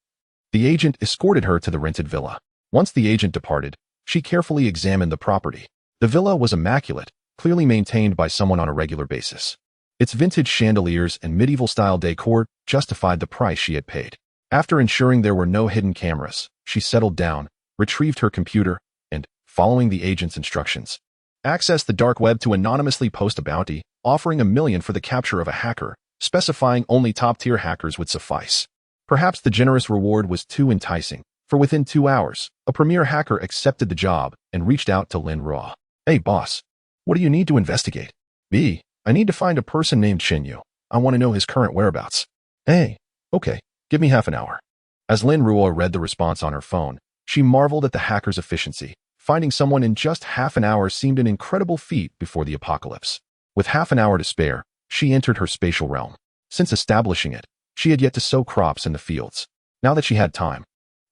the agent escorted her to the rented villa. Once the agent departed, she carefully examined the property. The villa was immaculate, clearly maintained by someone on a regular basis. Its vintage chandeliers and medieval-style decor justified the price she had paid. After ensuring there were no hidden cameras, she settled down, retrieved her computer, and, following the agent's instructions, accessed the dark web to anonymously post a bounty, offering $1 million for the capture of a hacker, specifying only top-tier hackers would suffice. Perhaps the generous reward was too enticing, for within 2 hours, a premier hacker accepted the job and reached out to Lin Ruo. Hey boss, what do you need to investigate? B, I need to find a person named Qin Yu. I want to know his current whereabouts. Hey, okay, give me half an hour. As Lin Ruo read the response on her phone, she marveled at the hacker's efficiency. Finding someone in just half an hour seemed an incredible feat before the apocalypse. With half an hour to spare, she entered her spatial realm. Since establishing it, she had yet to sow crops in the fields. Now that she had time,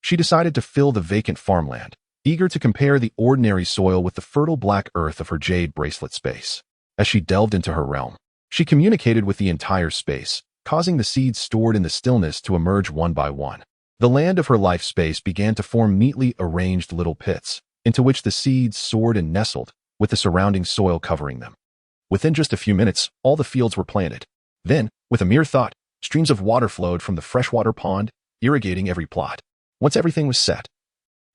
she decided to fill the vacant farmland, eager to compare the ordinary soil with the fertile black earth of her jade bracelet space. As she delved into her realm, she communicated with the entire space, causing the seeds stored in the stillness to emerge one by one. The land of her life space began to form neatly arranged little pits, into which the seeds soared and nestled, with the surrounding soil covering them. Within just a few minutes, all the fields were planted. Then, with a mere thought, streams of water flowed from the freshwater pond, irrigating every plot. Once everything was set,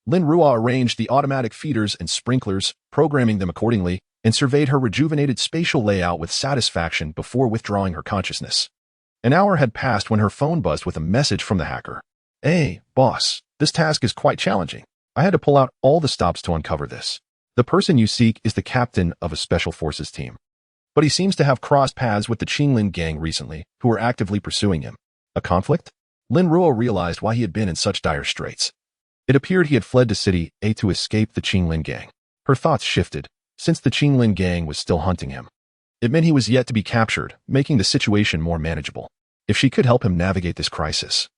Lin Ruo arranged the automatic feeders and sprinklers, programming them accordingly, and surveyed her rejuvenated spatial layout with satisfaction before withdrawing her consciousness. An hour had passed when her phone buzzed with a message from the hacker. Hey, boss, this task is quite challenging. I had to pull out all the stops to uncover this. The person you seek is the captain of a special forces team, but he seems to have crossed paths with the Qinglin Gang recently, who are actively pursuing him. A conflict? Lin Ruo realized why he had been in such dire straits. It appeared he had fled to City A to escape the Qinglin Gang. Her thoughts shifted, since the Qinglin Gang was still hunting him. It meant he was yet to be captured, making the situation more manageable. If she could help him navigate this crisis,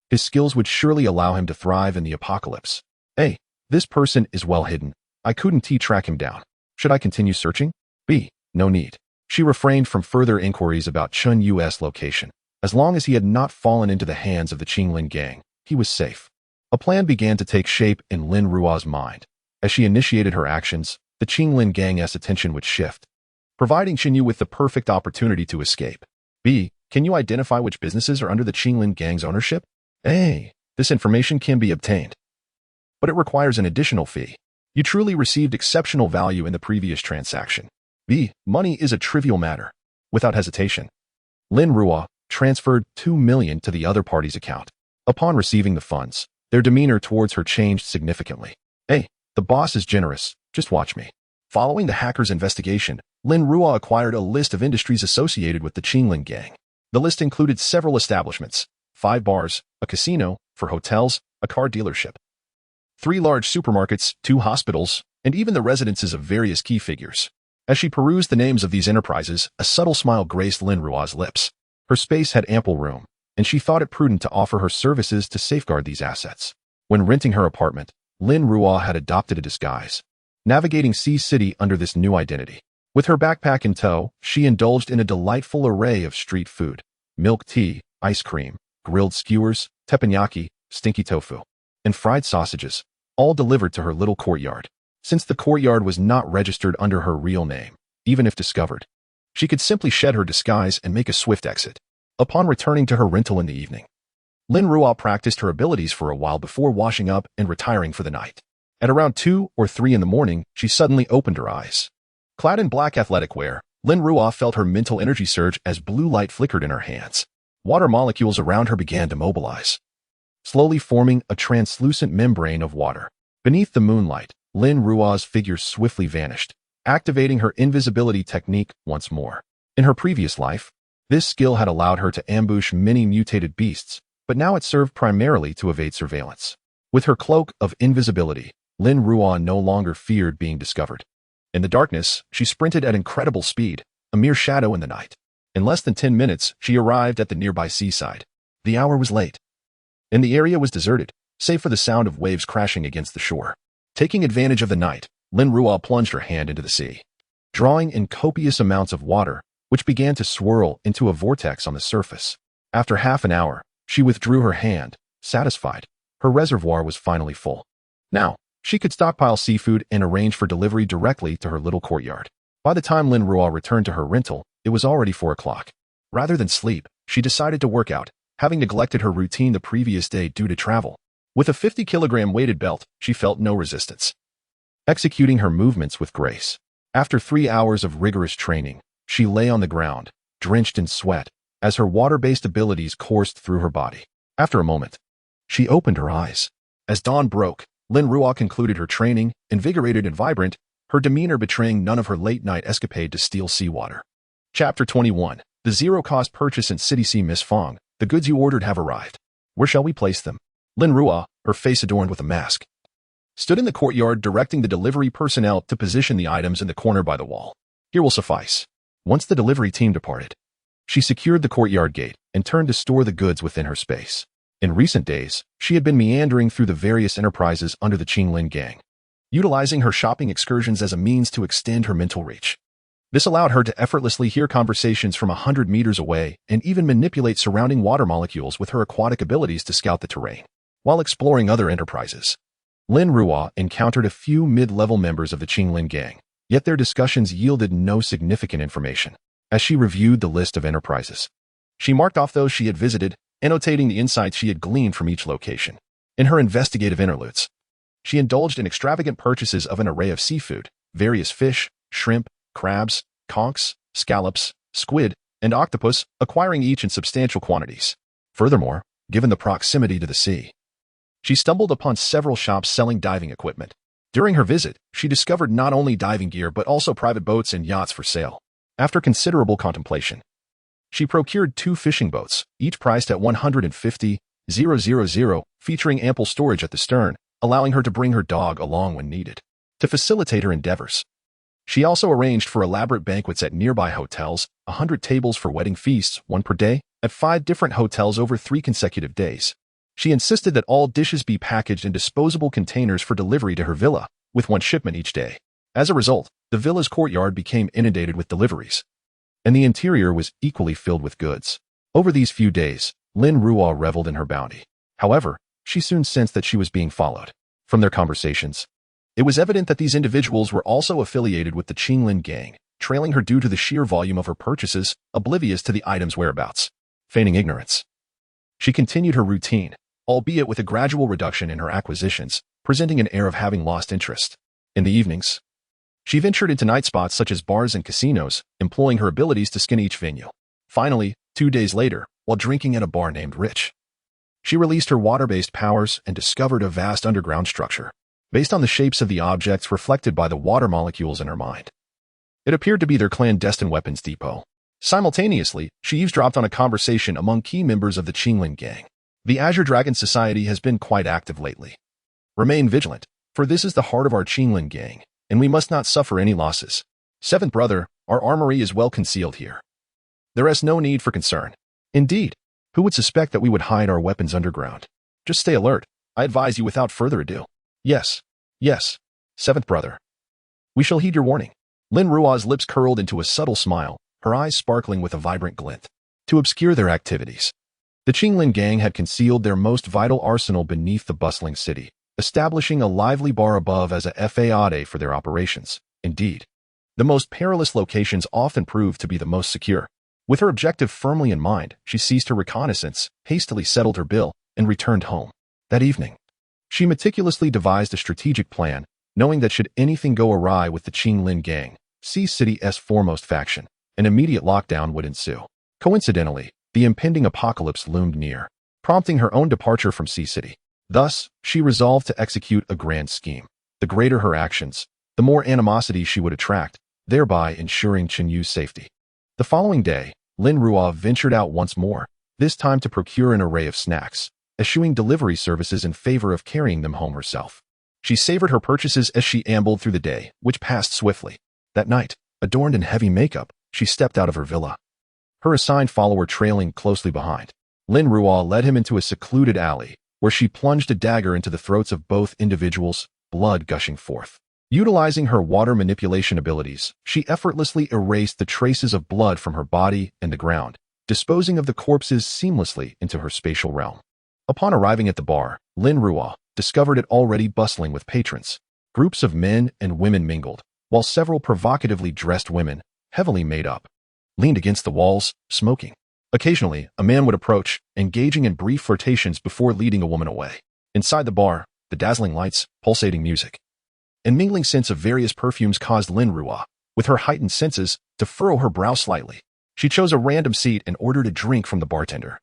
his skills would surely allow him to thrive in the apocalypse. A, this person is well hidden. I couldn't track him down. Should I continue searching? B, no need. She refrained from further inquiries about Qin Yu's location. As long as he had not fallen into the hands of the Qinglin Gang, he was safe. A plan began to take shape in Lin Ruo's mind. As she initiated her actions, the Qinglin Gang's attention would shift, providing Qin Yu with the perfect opportunity to escape. B, can you identify which businesses are under the Qinglin Gang's ownership? A, this information can be obtained, but it requires an additional fee. You truly received exceptional value in the previous transaction. B, money is a trivial matter. Without hesitation, Lin Ruo transferred 2 million to the other party's account. Upon receiving the funds, their demeanor towards her changed significantly. Hey, the boss is generous, just watch me. Following the hacker's investigation, Lin Ruo acquired a list of industries associated with the Qinglin Gang. The list included several establishments, 5 bars, a casino, for hotels, a car dealership, 3 large supermarkets, 2 hospitals, and even the residences of various key figures. As she perused the names of these enterprises, a subtle smile graced Lin Ruo's lips. Her space had ample room, and she thought it prudent to offer her services to safeguard these assets. When renting her apartment, Lin Ruo had adopted a disguise, navigating Sea City under this new identity. With her backpack in tow, she indulged in a delightful array of street food: milk tea, ice cream, grilled skewers, teppanyaki, stinky tofu, and fried sausages, all delivered to her little courtyard. Since the courtyard was not registered under her real name, even if discovered, she could simply shed her disguise and make a swift exit. Upon returning to her rental in the evening, Lin Ruo practiced her abilities for a while before washing up and retiring for the night. At around 2 or 3 in the morning, she suddenly opened her eyes. Clad in black athletic wear, Lin Ruo felt her mental energy surge as blue light flickered in her hands. Water molecules around her began to mobilize, slowly forming a translucent membrane of water. Beneath the moonlight, Lin Ruo's figure swiftly vanished, activating her invisibility technique once more. In her previous life, this skill had allowed her to ambush many mutated beasts, but now it served primarily to evade surveillance. With her cloak of invisibility, Lin Ruo no longer feared being discovered. In the darkness, she sprinted at incredible speed, a mere shadow in the night. In less than 10 minutes, she arrived at the nearby seaside. The hour was late, and the area was deserted, save for the sound of waves crashing against the shore. Taking advantage of the night, Lin Ruo plunged her hand into the sea, drawing in copious amounts of water, which began to swirl into a vortex on the surface. After half an hour, she withdrew her hand, satisfied. Her reservoir was finally full. Now, she could stockpile seafood and arrange for delivery directly to her little courtyard. By the time Lin Ruo returned to her rental, it was already 4 o'clock. Rather than sleep, she decided to work out, having neglected her routine the previous day due to travel. With a 50-kilogram weighted belt, she felt no resistance, executing her movements with grace. After 3 hours of rigorous training, she lay on the ground, drenched in sweat, as her water-based abilities coursed through her body. After a moment, she opened her eyes. As dawn broke, Lin Ruo concluded her training, invigorated and vibrant, her demeanor betraying none of her late-night escapade to steal seawater. Chapter 21. The zero-cost purchase in City C. Miss Fong, the goods you ordered have arrived. Where shall we place them? Lin Ruo, her face adorned with a mask, stood in the courtyard directing the delivery personnel to position the items in the corner by the wall. Here will suffice. Once the delivery team departed, she secured the courtyard gate and turned to store the goods within her space. In recent days, she had been meandering through the various enterprises under the Qinglin gang, utilizing her shopping excursions as a means to extend her mental reach. This allowed her to effortlessly hear conversations from 100 meters away and even manipulate surrounding water molecules with her aquatic abilities to scout the terrain. While exploring other enterprises, Lin Ruo encountered a few mid-level members of the Qinglin gang, yet their discussions yielded no significant information. As she reviewed the list of enterprises, she marked off those she had visited, annotating the insights she had gleaned from each location. In her investigative interludes, she indulged in extravagant purchases of an array of seafood, various fish, shrimp, crabs, conchs, scallops, squid, and octopus, acquiring each in substantial quantities. Furthermore, given the proximity to the sea, she stumbled upon several shops selling diving equipment. During her visit, she discovered not only diving gear but also private boats and yachts for sale. After considerable contemplation, she procured 2 fishing boats, each priced at 150,000, featuring ample storage at the stern, allowing her to bring her dog along when needed. To facilitate her endeavors, she also arranged for elaborate banquets at nearby hotels, 100 tables for wedding feasts, 1 per day, at 5 different hotels over 3 consecutive days. She insisted that all dishes be packaged in disposable containers for delivery to her villa, with 1 shipment each day. As a result, the villa's courtyard became inundated with deliveries, and the interior was equally filled with goods. Over these few days, Lin Ruo reveled in her bounty. However, she soon sensed that she was being followed. From their conversations, it was evident that these individuals were also affiliated with the Qinglin gang, trailing her due to the sheer volume of her purchases, oblivious to the item's whereabouts. Feigning ignorance, she continued her routine, albeit with a gradual reduction in her acquisitions, presenting an air of having lost interest. In the evenings, she ventured into night spots such as bars and casinos, employing her abilities to skin each venue. Finally, 2 days later, while drinking at a bar named Rich, she released her water-based powers and discovered a vast underground structure, based on the shapes of the objects reflected by the water molecules in her mind. It appeared to be their clandestine weapons depot. Simultaneously, she eavesdropped on a conversation among key members of the Qinglin gang. The Azure Dragon Society has been quite active lately. Remain vigilant, for this is the heart of our Qinglin gang, and we must not suffer any losses. Seventh brother, our armory is well concealed here. There is no need for concern. Indeed, who would suspect that we would hide our weapons underground? Just stay alert. I advise you without further ado. Yes, yes, seventh brother. We shall heed your warning. Lin Ruo's lips curled into a subtle smile, her eyes sparkling with a vibrant glint. To obscure their activities, the Qinglin gang had concealed their most vital arsenal beneath the bustling city, establishing a lively bar above as a faade for their operations. Indeed, the most perilous locations often proved to be the most secure. With her objective firmly in mind, she ceased her reconnaissance, hastily settled her bill, and returned home. That evening, she meticulously devised a strategic plan, knowing that should anything go awry with the Qinglin gang, Sea City's foremost faction, an immediate lockdown would ensue. Coincidentally, the impending apocalypse loomed near, prompting her own departure from Sea City. Thus, she resolved to execute a grand scheme. The greater her actions, the more animosity she would attract, thereby ensuring Qinyu's safety. The following day, Lin Ruo ventured out once more, this time to procure an array of snacks, eschewing delivery services in favor of carrying them home herself. She savored her purchases as she ambled through the day, which passed swiftly. That night, adorned in heavy makeup, she stepped out of her villa, her assigned follower trailing closely behind. Lin Ruo led him into a secluded alley, where she plunged a dagger into the throats of both individuals, blood gushing forth. Utilizing her water manipulation abilities, she effortlessly erased the traces of blood from her body and the ground, disposing of the corpses seamlessly into her spatial realm. Upon arriving at the bar, Lin Ruo discovered it already bustling with patrons. Groups of men and women mingled, while several provocatively dressed women, heavily made up, leaned against the walls, smoking. Occasionally, a man would approach, engaging in brief flirtations before leading a woman away. Inside the bar, the dazzling lights, pulsating music, and mingling scents of various perfumes caused Lin Ruo, with her heightened senses, to furrow her brow slightly. She chose a random seat and ordered a drink from the bartender,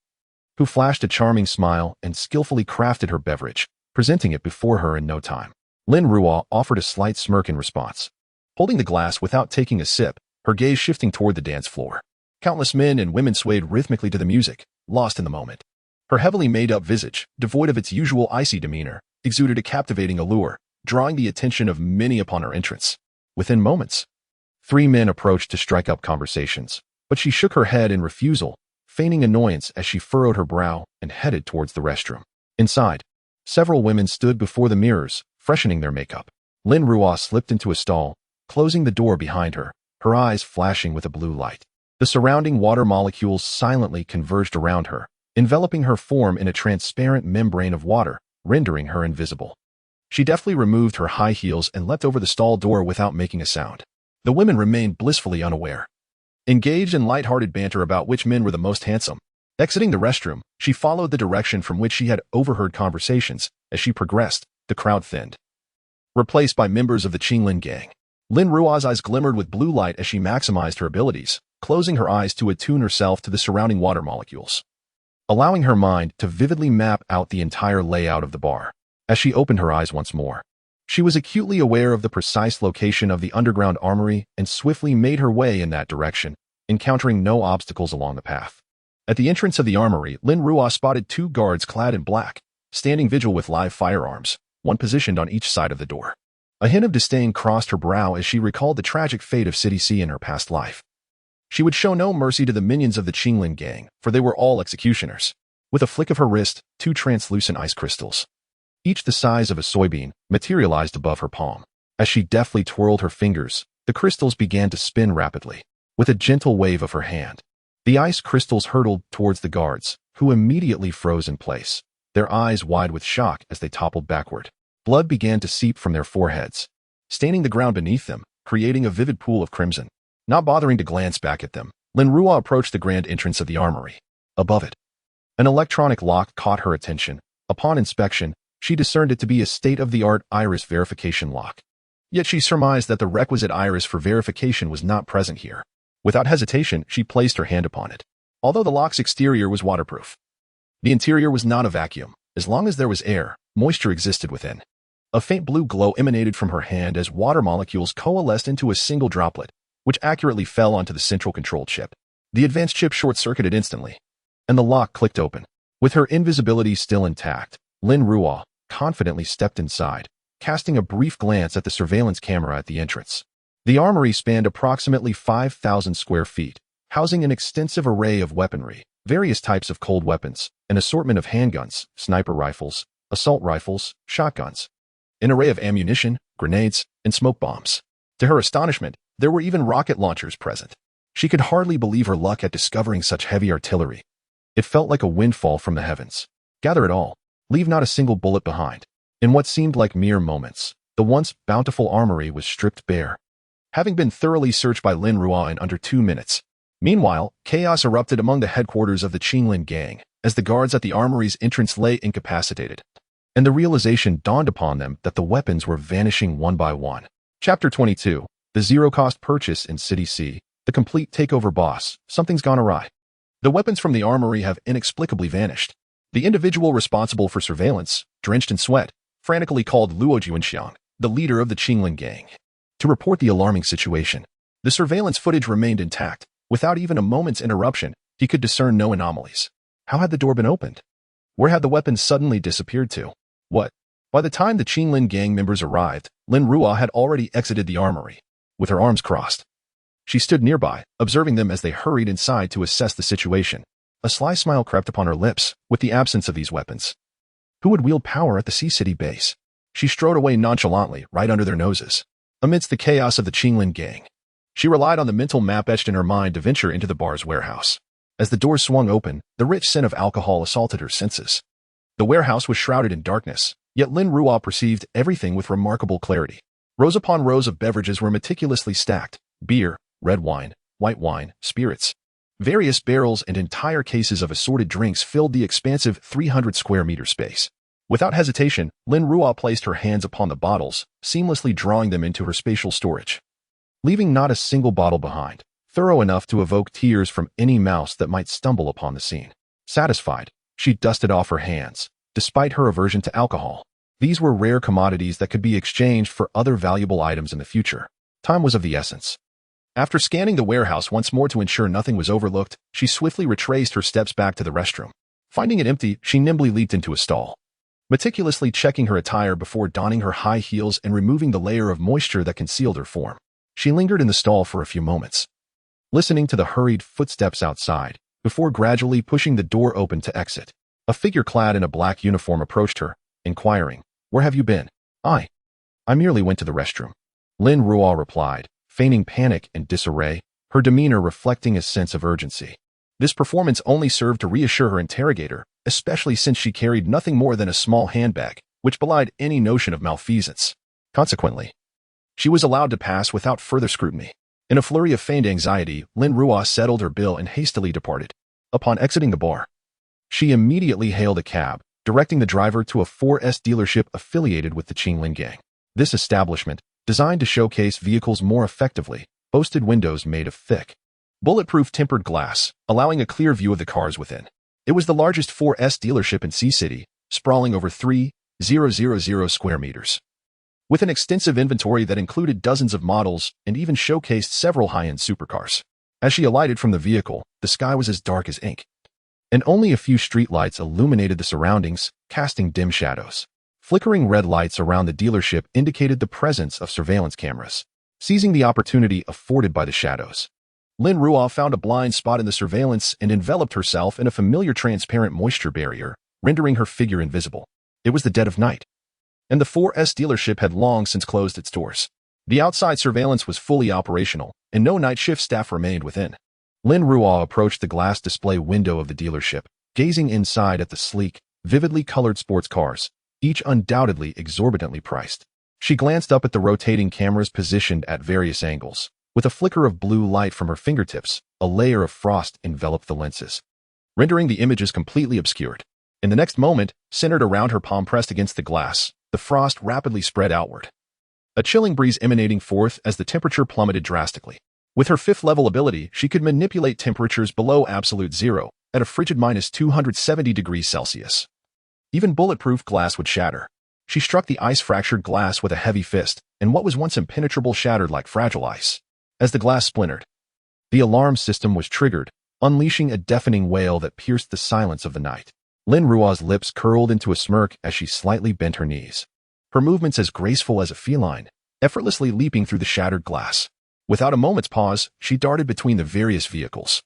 who flashed a charming smile and skillfully crafted her beverage, presenting it before her in no time. Lin Ruo offered a slight smirk in response, holding the glass without taking a sip, her gaze shifting toward the dance floor. Countless men and women swayed rhythmically to the music, lost in the moment. Her heavily made-up visage, devoid of its usual icy demeanor, exuded a captivating allure, drawing the attention of many upon her entrance. Within moments, 3 men approached to strike up conversations, but she shook her head in refusal, feigning annoyance as she furrowed her brow and headed towards the restroom. Inside, several women stood before the mirrors, freshening their makeup. Lin Ruo slipped into a stall, closing the door behind her, her eyes flashing with a blue light. The surrounding water molecules silently converged around her, enveloping her form in a transparent membrane of water, rendering her invisible. She deftly removed her high heels and leapt over the stall door without making a sound. The women remained blissfully unaware, engaged in light-hearted banter about which men were the most handsome. Exiting the restroom, she followed the direction from which she had overheard conversations. As she progressed, the crowd thinned, replaced by members of the Qinglin gang. Lin Ruo's eyes glimmered with blue light as she maximized her abilities, closing her eyes to attune herself to the surrounding water molecules, allowing her mind to vividly map out the entire layout of the bar. As she opened her eyes once more, she was acutely aware of the precise location of the underground armory and swiftly made her way in that direction, encountering no obstacles along the path. At the entrance of the armory, Lin Ruo spotted 2 guards clad in black, standing vigil with live firearms, one positioned on each side of the door. A hint of disdain crossed her brow as she recalled the tragic fate of City C in her past life. She would show no mercy to the minions of the Qinglin gang, for they were all executioners. With a flick of her wrist, 2 translucent ice crystals, each the size of a soybean, materialized above her palm. As she deftly twirled her fingers, the crystals began to spin rapidly. With a gentle wave of her hand, the ice crystals hurtled towards the guards, who immediately froze in place, their eyes wide with shock as they toppled backward. Blood began to seep from their foreheads, staining the ground beneath them, creating a vivid pool of crimson. Not bothering to glance back at them, Lin Ruo approached the grand entrance of the armory. Above it, an electronic lock caught her attention. Upon inspection, she discerned it to be a state-of-the-art iris verification lock. Yet she surmised that the requisite iris for verification was not present here. Without hesitation, she placed her hand upon it. Although the lock's exterior was waterproof, the interior was not a vacuum. As long as there was air, moisture existed within. A faint blue glow emanated from her hand as water molecules coalesced into a single droplet, which accurately fell onto the central control chip. The advanced chip short-circuited instantly, and the lock clicked open. With her invisibility still intact, Lin Ruo confidently stepped inside, casting a brief glance at the surveillance camera at the entrance. The armory spanned approximately 5,000 square feet, housing an extensive array of weaponry, various types of cold weapons, an assortment of handguns, sniper rifles, assault rifles, shotguns, an array of ammunition, grenades, and smoke bombs. To her astonishment, there were even rocket launchers present. She could hardly believe her luck at discovering such heavy artillery. It felt like a windfall from the heavens. Gather it all. Leave not a single bullet behind. In what seemed like mere moments, the once bountiful armory was stripped bare, having been thoroughly searched by Lin Ruo in under 2 minutes. Meanwhile, chaos erupted among the headquarters of the Qinglin gang, as the guards at the armory's entrance lay incapacitated, and the realization dawned upon them that the weapons were vanishing one by one. Chapter 22. The Zero-Cost Purchase in City C. The complete takeover boss. Something's gone awry. The weapons from the armory have inexplicably vanished. The individual responsible for surveillance, drenched in sweat, frantically called Luo Juanxiang, the leader of the Qinglin gang, to report the alarming situation. The surveillance footage remained intact. Without even a moment's interruption, he could discern no anomalies. How had the door been opened? Where had the weapons suddenly disappeared to? What? By the time the Qinglin gang members arrived, Lin Ruo had already exited the armory, with her arms crossed. She stood nearby, observing them as they hurried inside to assess the situation. A sly smile crept upon her lips, with the absence of these weapons. Who would wield power at the Sea City base? She strode away nonchalantly, right under their noses. Amidst the chaos of the Qinglin gang, she relied on the mental map etched in her mind to venture into the bar's warehouse. As the doors swung open, the rich scent of alcohol assaulted her senses. The warehouse was shrouded in darkness, yet Lin Ruo perceived everything with remarkable clarity. Rows upon rows of beverages were meticulously stacked: beer, red wine, white wine, spirits. Various barrels and entire cases of assorted drinks filled the expansive 300-square-meter space. Without hesitation, Lin Ruo placed her hands upon the bottles, seamlessly drawing them into her spatial storage, leaving not a single bottle behind, thorough enough to evoke tears from any mouse that might stumble upon the scene. Satisfied, she dusted off her hands, despite her aversion to alcohol. These were rare commodities that could be exchanged for other valuable items in the future. Time was of the essence. After scanning the warehouse once more to ensure nothing was overlooked, she swiftly retraced her steps back to the restroom. Finding it empty, she nimbly leaped into a stall, meticulously checking her attire before donning her high heels and removing the layer of moisture that concealed her form. She lingered in the stall for a few moments, listening to the hurried footsteps outside, before gradually pushing the door open to exit. A figure clad in a black uniform approached her, inquiring, "Where have you been?" I merely went to the restroom," Lin Ruo replied, feigning panic and disarray, her demeanor reflecting a sense of urgency. This performance only served to reassure her interrogator, especially since she carried nothing more than a small handbag, which belied any notion of malfeasance. Consequently, she was allowed to pass without further scrutiny. In a flurry of feigned anxiety, Lin Ruo settled her bill and hastily departed. Upon exiting the bar, she immediately hailed a cab, directing the driver to a 4S dealership affiliated with the Qinglin gang. This establishment, designed to showcase vehicles more effectively, boasted windows made of thick, bulletproof tempered glass, allowing a clear view of the cars within. It was the largest 4S dealership in Sea City, sprawling over 3,000 square meters, with an extensive inventory that included dozens of models and even showcased several high-end supercars. As she alighted from the vehicle, the sky was as dark as ink, and only a few streetlights illuminated the surroundings, casting dim shadows. Flickering red lights around the dealership indicated the presence of surveillance cameras. Seizing the opportunity afforded by the shadows, Lin Ruo found a blind spot in the surveillance and enveloped herself in a familiar transparent moisture barrier, rendering her figure invisible. It was the dead of night, and the 4S dealership had long since closed its doors. The outside surveillance was fully operational, and no night shift staff remained within. Lin Ruo approached the glass display window of the dealership, gazing inside at the sleek, vividly colored sports cars, each undoubtedly exorbitantly priced. She glanced up at the rotating cameras positioned at various angles. With a flicker of blue light from her fingertips, a layer of frost enveloped the lenses, rendering the images completely obscured. In the next moment, centered around her palm pressed against the glass, the frost rapidly spread outward, a chilling breeze emanating forth as the temperature plummeted drastically. With her 5th-level ability, she could manipulate temperatures below absolute zero, at a frigid -270 degrees Celsius. Even bulletproof glass would shatter. She struck the ice-fractured glass with a heavy fist, and what was once impenetrable shattered like fragile ice. As the glass splintered, the alarm system was triggered, unleashing a deafening wail that pierced the silence of the night. Lin Ruo's lips curled into a smirk as she slightly bent her knees, her movements as graceful as a feline, effortlessly leaping through the shattered glass. Without a moment's pause, she darted between the various vehicles,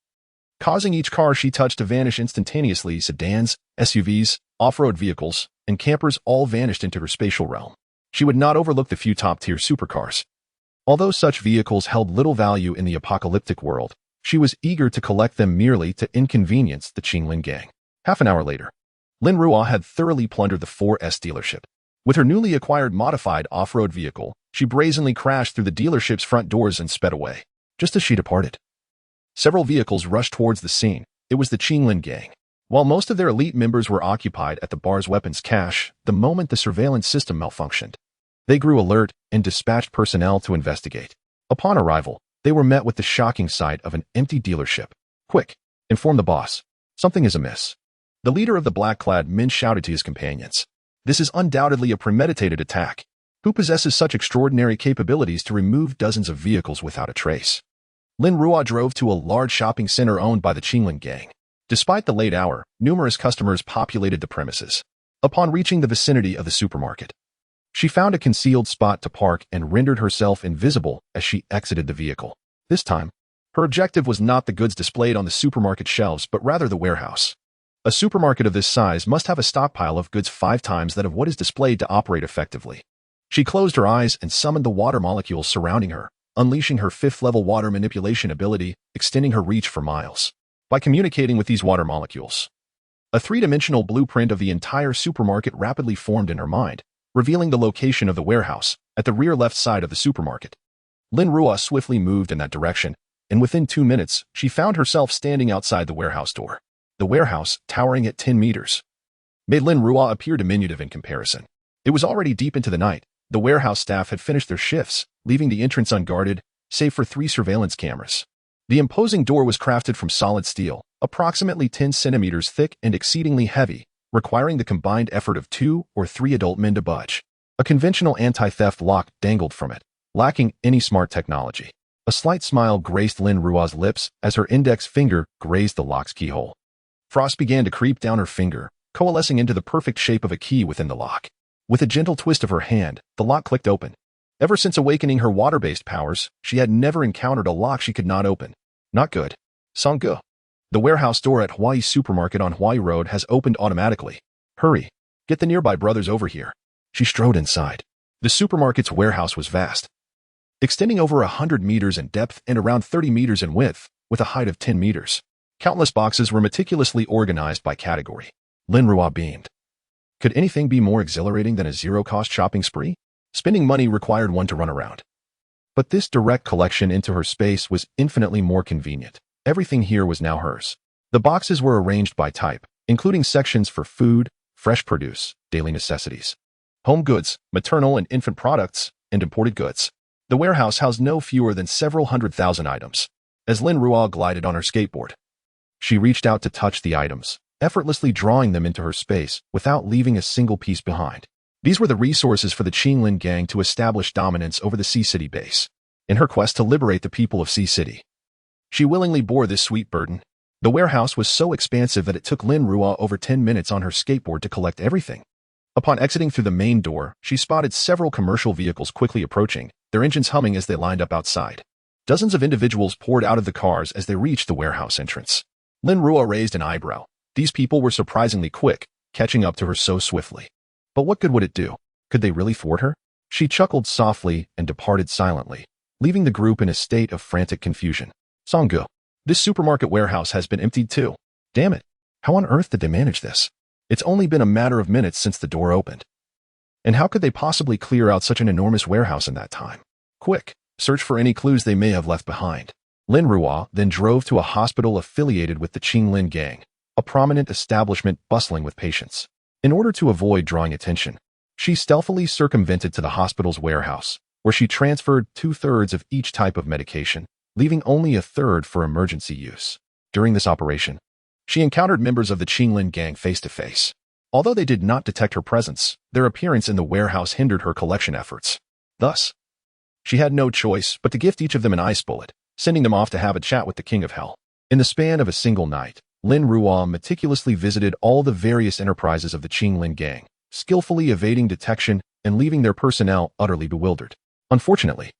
causing each car she touched to vanish instantaneously. Sedans, SUVs, off-road vehicles, and campers all vanished into her spatial realm. She would not overlook the few top-tier supercars. Although such vehicles held little value in the apocalyptic world, she was eager to collect them merely to inconvenience the Qinglin gang. Half an hour later, Lin Ruo had thoroughly plundered the 4S dealership. With her newly acquired modified off-road vehicle, she brazenly crashed through the dealership's front doors and sped away. Just as she departed, several vehicles rushed towards the scene. It was the Qinglin gang. While most of their elite members were occupied at the bar's weapons cache, the moment the surveillance system malfunctioned, they grew alert and dispatched personnel to investigate. Upon arrival, they were met with the shocking sight of an empty dealership. "Quick, inform the boss. Something is amiss." The leader of the black-clad men shouted to his companions. "This is undoubtedly a premeditated attack. Who possesses such extraordinary capabilities to remove dozens of vehicles without a trace?" Lin Ruo drove to a large shopping center owned by the Qinglin gang. Despite the late hour, numerous customers populated the premises. Upon reaching the vicinity of the supermarket, she found a concealed spot to park and rendered herself invisible as she exited the vehicle. This time, her objective was not the goods displayed on the supermarket shelves, but rather the warehouse. A supermarket of this size must have a stockpile of goods 5 times that of what is displayed to operate effectively. She closed her eyes and summoned the water molecules surrounding her, unleashing her 5th-level water manipulation ability, extending her reach for miles. By communicating with these water molecules, a 3-dimensional blueprint of the entire supermarket rapidly formed in her mind, revealing the location of the warehouse at the rear left side of the supermarket. Lin Ruo swiftly moved in that direction, and within 2 minutes, she found herself standing outside the warehouse door. The warehouse, towering at 10 meters, made Lin Ruo appear diminutive in comparison. It was already deep into the night. The warehouse staff had finished their shifts, leaving the entrance unguarded, save for 3 surveillance cameras. The imposing door was crafted from solid steel, approximately 10 centimeters thick and exceedingly heavy, requiring the combined effort of 2 or 3 adult men to budge. A conventional anti-theft lock dangled from it, lacking any smart technology. A slight smile graced Lin Ruo's lips as her index finger grazed the lock's keyhole. Frost began to creep down her finger, coalescing into the perfect shape of a key within the lock. With a gentle twist of her hand, the lock clicked open. Ever since awakening her water-based powers, she had never encountered a lock she could not open. Not good. Sangge. The warehouse door at Hawaii Supermarket on Hawaii Road has opened automatically. Hurry. Get the nearby brothers over here. She strode inside. The supermarket's warehouse was vast, extending over 100 meters in depth and around 30 meters in width, with a height of 10 meters. Countless boxes were meticulously organized by category. Lin Ruo beamed. Could anything be more exhilarating than a zero-cost shopping spree? Spending money required one to run around. But this direct collection into her space was infinitely more convenient. Everything here was now hers. The boxes were arranged by type, including sections for food, fresh produce, daily necessities, home goods, maternal and infant products, and imported goods. The warehouse housed no fewer than several 100,000 items. As Lin Ruo glided on her skateboard, she reached out to touch the items, effortlessly drawing them into her space without leaving a single piece behind. These were the resources for the Qinglin gang to establish dominance over the Sea City base. In her quest to liberate the people of Sea City, she willingly bore this sweet burden. The warehouse was so expansive that it took Lin Ruo over 10 minutes on her skateboard to collect everything. Upon exiting through the main door, she spotted several commercial vehicles quickly approaching, their engines humming as they lined up outside. Dozens of individuals poured out of the cars as they reached the warehouse entrance. Lin Ruo raised an eyebrow. These people were surprisingly quick, catching up to her so swiftly. But what good would it do? Could they really thwart her? She chuckled softly and departed silently, leaving the group in a state of frantic confusion. Sangge. This supermarket warehouse has been emptied too. Damn it. How on earth did they manage this? It's only been a matter of minutes since the door opened. And how could they possibly clear out such an enormous warehouse in that time? Quick, search for any clues they may have left behind. Lin Ruo then drove to a hospital affiliated with the Qinglin gang, a prominent establishment bustling with patients. In order to avoid drawing attention, she stealthily circumvented to the hospital's warehouse, where she transferred 2/3 of each type of medication, leaving only 1/3 for emergency use. During this operation, she encountered members of the Qinglin gang face-to-face. Although they did not detect her presence, their appearance in the warehouse hindered her collection efforts. Thus, she had no choice but to gift each of them an ice bullet, sending them off to have a chat with the King of Hell. In the span of a single night, Lin Ruo meticulously visited all the various enterprises of the Qinglin gang, skillfully evading detection and leaving their personnel utterly bewildered. Unfortunately,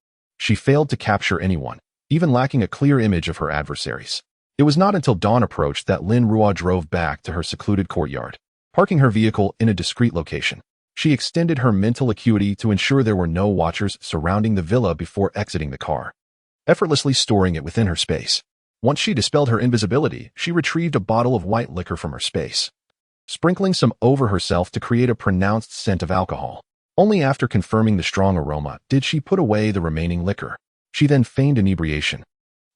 she failed to capture anyone, even lacking a clear image of her adversaries. It was not until dawn approached that Lin Ruo drove back to her secluded courtyard, parking her vehicle in a discreet location. She extended her mental acuity to ensure there were no watchers surrounding the villa before exiting the car, effortlessly storing it within her space. Once she dispelled her invisibility, she retrieved a bottle of white liquor from her space, sprinkling some over herself to create a pronounced scent of alcohol. Only after confirming the strong aroma did she put away the remaining liquor. She then feigned inebriation,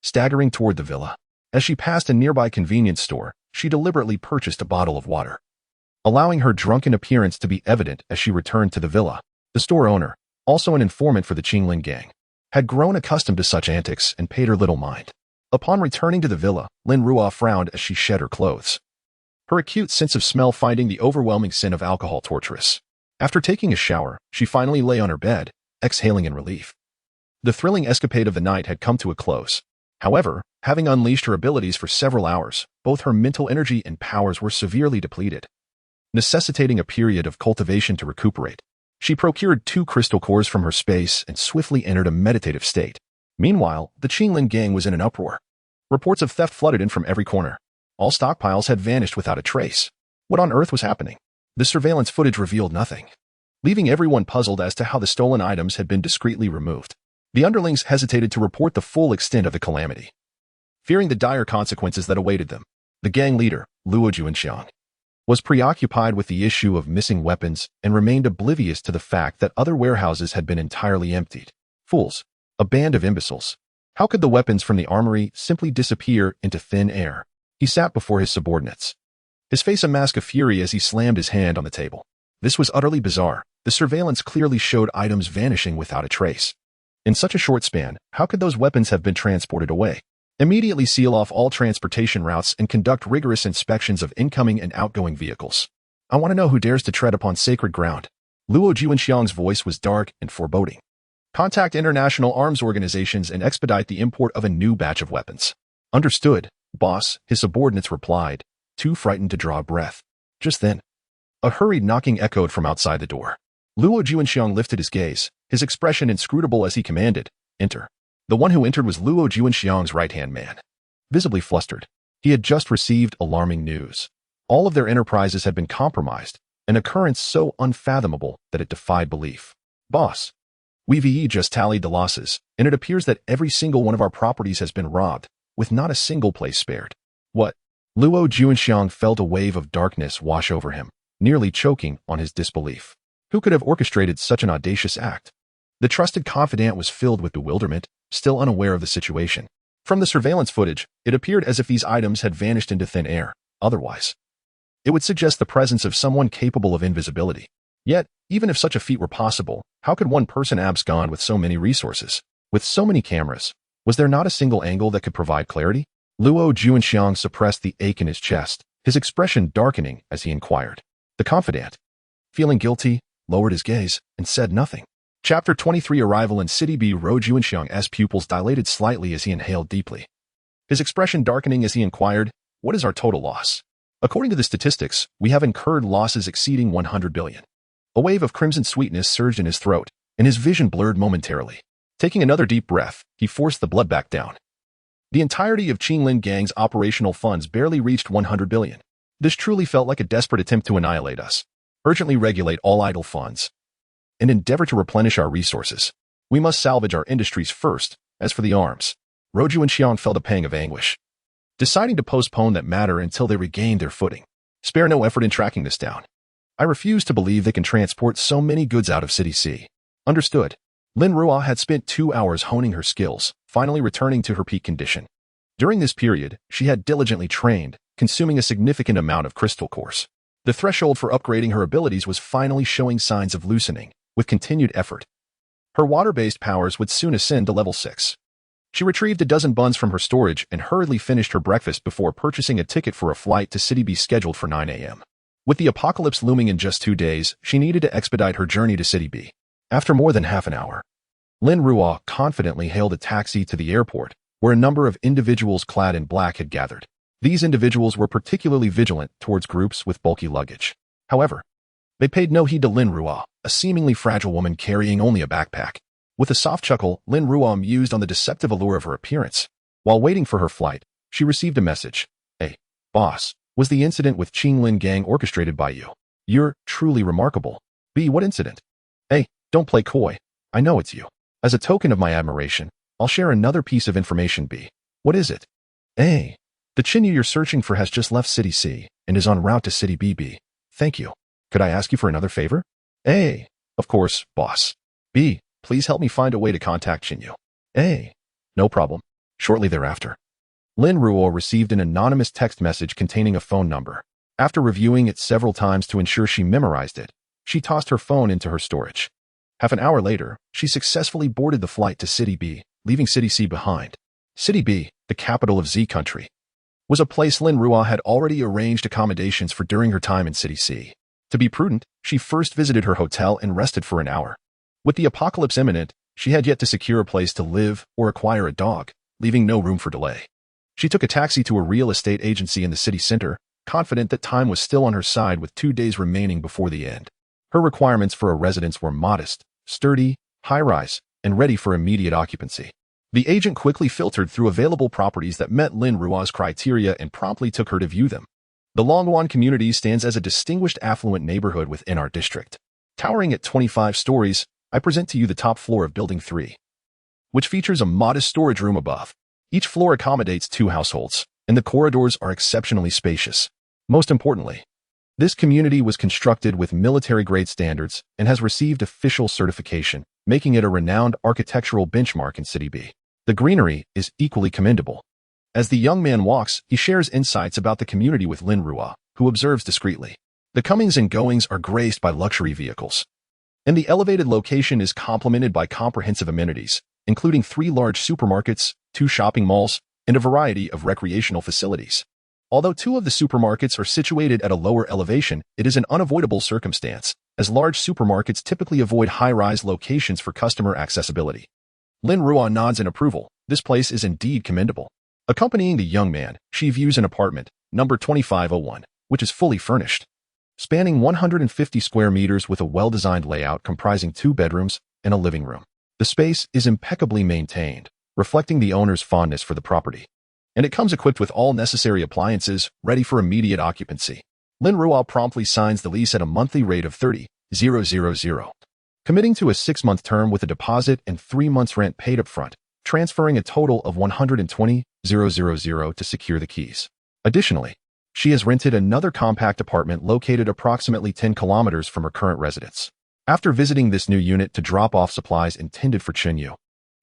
staggering toward the villa. As she passed a nearby convenience store, she deliberately purchased a bottle of water, allowing her drunken appearance to be evident as she returned to the villa. The store owner, also an informant for the Qinglin gang, had grown accustomed to such antics and paid her little mind. Upon returning to the villa, Lin Ruo frowned as she shed her clothes, her acute sense of smell finding the overwhelming sin of alcohol torturous. After taking a shower, she finally lay on her bed, exhaling in relief. The thrilling escapade of the night had come to a close. However, having unleashed her abilities for several hours, both her mental energy and powers were severely depleted, necessitating a period of cultivation to recuperate. She procured 2 crystal cores from her space and swiftly entered a meditative state. Meanwhile, the Qinglin gang was in an uproar. Reports of theft flooded in from every corner. All stockpiles had vanished without a trace. What on earth was happening? The surveillance footage revealed nothing, leaving everyone puzzled as to how the stolen items had been discreetly removed. The underlings hesitated to report the full extent of the calamity, fearing the dire consequences that awaited them. The gang leader, Luo Juanxiang, was preoccupied with the issue of missing weapons and remained oblivious to the fact that other warehouses had been entirely emptied. Fools. A band of imbeciles. How could the weapons from the armory simply disappear into thin air? He sat before his subordinates, his face a mask of fury as he slammed his hand on the table. This was utterly bizarre. The surveillance clearly showed items vanishing without a trace. In such a short span, how could those weapons have been transported away? Immediately seal off all transportation routes and conduct rigorous inspections of incoming and outgoing vehicles. I want to know who dares to tread upon sacred ground. Luo Juanxiang's voice was dark and foreboding. Contact international arms organizations and expedite the import of a new batch of weapons. Understood, boss, his subordinates replied, too frightened to draw a breath. Just then, a hurried knocking echoed from outside the door. Luo Juanxiang lifted his gaze, his expression inscrutable as he commanded, enter. The one who entered was Luo Juanxiang's right-hand man. Visibly flustered, he had just received alarming news. All of their enterprises had been compromised, an occurrence so unfathomable that it defied belief. Boss, we've just tallied the losses, and it appears that every single one of our properties has been robbed, with not a single place spared. What? Luo Juanxiang felt a wave of darkness wash over him, nearly choking on his disbelief. Who could have orchestrated such an audacious act? The trusted confidant was filled with bewilderment, still unaware of the situation. From the surveillance footage, it appeared as if these items had vanished into thin air. Otherwise, it would suggest the presence of someone capable of invisibility. Yet, even if such a feat were possible, how could one person abscond with so many resources? With so many cameras, was there not a single angle that could provide clarity? Luo Juanxiang suppressed the ache in his chest, his expression darkening as he inquired. The confidant, feeling guilty, lowered his gaze and said nothing. Chapter 23 Arrival in City B. Luo Juanxiang's pupils dilated slightly as he inhaled deeply, his expression darkening as he inquired, what is our total loss? According to the statistics, we have incurred losses exceeding 100 billion. A wave of crimson sweetness surged in his throat, and his vision blurred momentarily. Taking another deep breath, he forced the blood back down. The entirety of Qinglin gang's operational funds barely reached 100 billion. This truly felt like a desperate attempt to annihilate us. Urgently regulate all idle funds and endeavor to replenish our resources. We must salvage our industries first. As for the arms, Luo Juanxiang felt a pang of anguish, deciding to postpone that matter until they regained their footing. Spare no effort in tracking this down. I refuse to believe they can transport so many goods out of City C. Understood. Lin Ruo had spent 2 hours honing her skills, finally returning to her peak condition. During this period, she had diligently trained, consuming a significant amount of crystal cores. The threshold for upgrading her abilities was finally showing signs of loosening. With continued effort, her water-based powers would soon ascend to level 6. She retrieved a dozen buns from her storage and hurriedly finished her breakfast before purchasing a ticket for a flight to City B scheduled for 9 a.m. With the apocalypse looming in just 2 days, she needed to expedite her journey to City B. After more than half an hour, Lin Ruo confidently hailed a taxi to the airport, where a number of individuals clad in black had gathered. These individuals were particularly vigilant towards groups with bulky luggage. However, they paid no heed to Lin Ruo, a seemingly fragile woman carrying only a backpack. With a soft chuckle, Lin Ruo mused on the deceptive allure of her appearance. While waiting for her flight, she received a message. Hey, boss, was the incident with Qinglin gang orchestrated by you? You're truly remarkable. B, what incident? A, don't play coy. I know it's you. As a token of my admiration, I'll share another piece of information. B, what is it? A, the Qinyu you're searching for has just left City C and is en route to City B. B, thank you. Could I ask you for another favor? A, of course, boss. B, please help me find a way to contact Qinyu. A, no problem. Shortly thereafter, Lin Ruo received an anonymous text message containing a phone number. After reviewing it several times to ensure she memorized it, she tossed her phone into her storage. Half an hour later, she successfully boarded the flight to City B, leaving City C behind. City B, the capital of Z country, was a place Lin Ruo had already arranged accommodations for during her time in City C. To be prudent, she first visited her hotel and rested for an hour. With the apocalypse imminent, she had yet to secure a place to live or acquire a dog, leaving no room for delay. She took a taxi to a real estate agency in the city center, confident that time was still on her side with 2 days remaining before the end. Her requirements for a residence were modest, sturdy, high-rise, and ready for immediate occupancy. The agent quickly filtered through available properties that met Lin Ruo's criteria and promptly took her to view them. The Longwan community stands as a distinguished affluent neighborhood within our district. Towering at 25 stories, I present to you the top floor of Building 3, which features a modest storage room above. Each floor accommodates 2 households, and the corridors are exceptionally spacious. Most importantly, this community was constructed with military-grade standards and has received official certification, making it a renowned architectural benchmark in City B. The greenery is equally commendable. As the young man walks, he shares insights about the community with Lin Ruo, who observes discreetly. The comings and goings are graced by luxury vehicles, and the elevated location is complemented by comprehensive amenities, including 3 large supermarkets, 2 shopping malls, and a variety of recreational facilities. Although 2 of the supermarkets are situated at a lower elevation, it is an unavoidable circumstance, as large supermarkets typically avoid high-rise locations for customer accessibility. Lin Ruo nods in approval. This place is indeed commendable. Accompanying the young man, she views an apartment, number 2501, which is fully furnished, spanning 150 square meters with a well-designed layout comprising 2 bedrooms and a living room. The space is impeccably maintained, reflecting the owner's fondness for the property, and it comes equipped with all necessary appliances ready for immediate occupancy. Lin Ruo promptly signs the lease at a monthly rate of 30,000, committing to a 6-month term with a deposit and 3 months rent paid up front, transferring a total of 120,000 to secure the keys. Additionally, she has rented another compact apartment located approximately 10 kilometers from her current residence. After visiting this new unit to drop off supplies intended for Qinyu,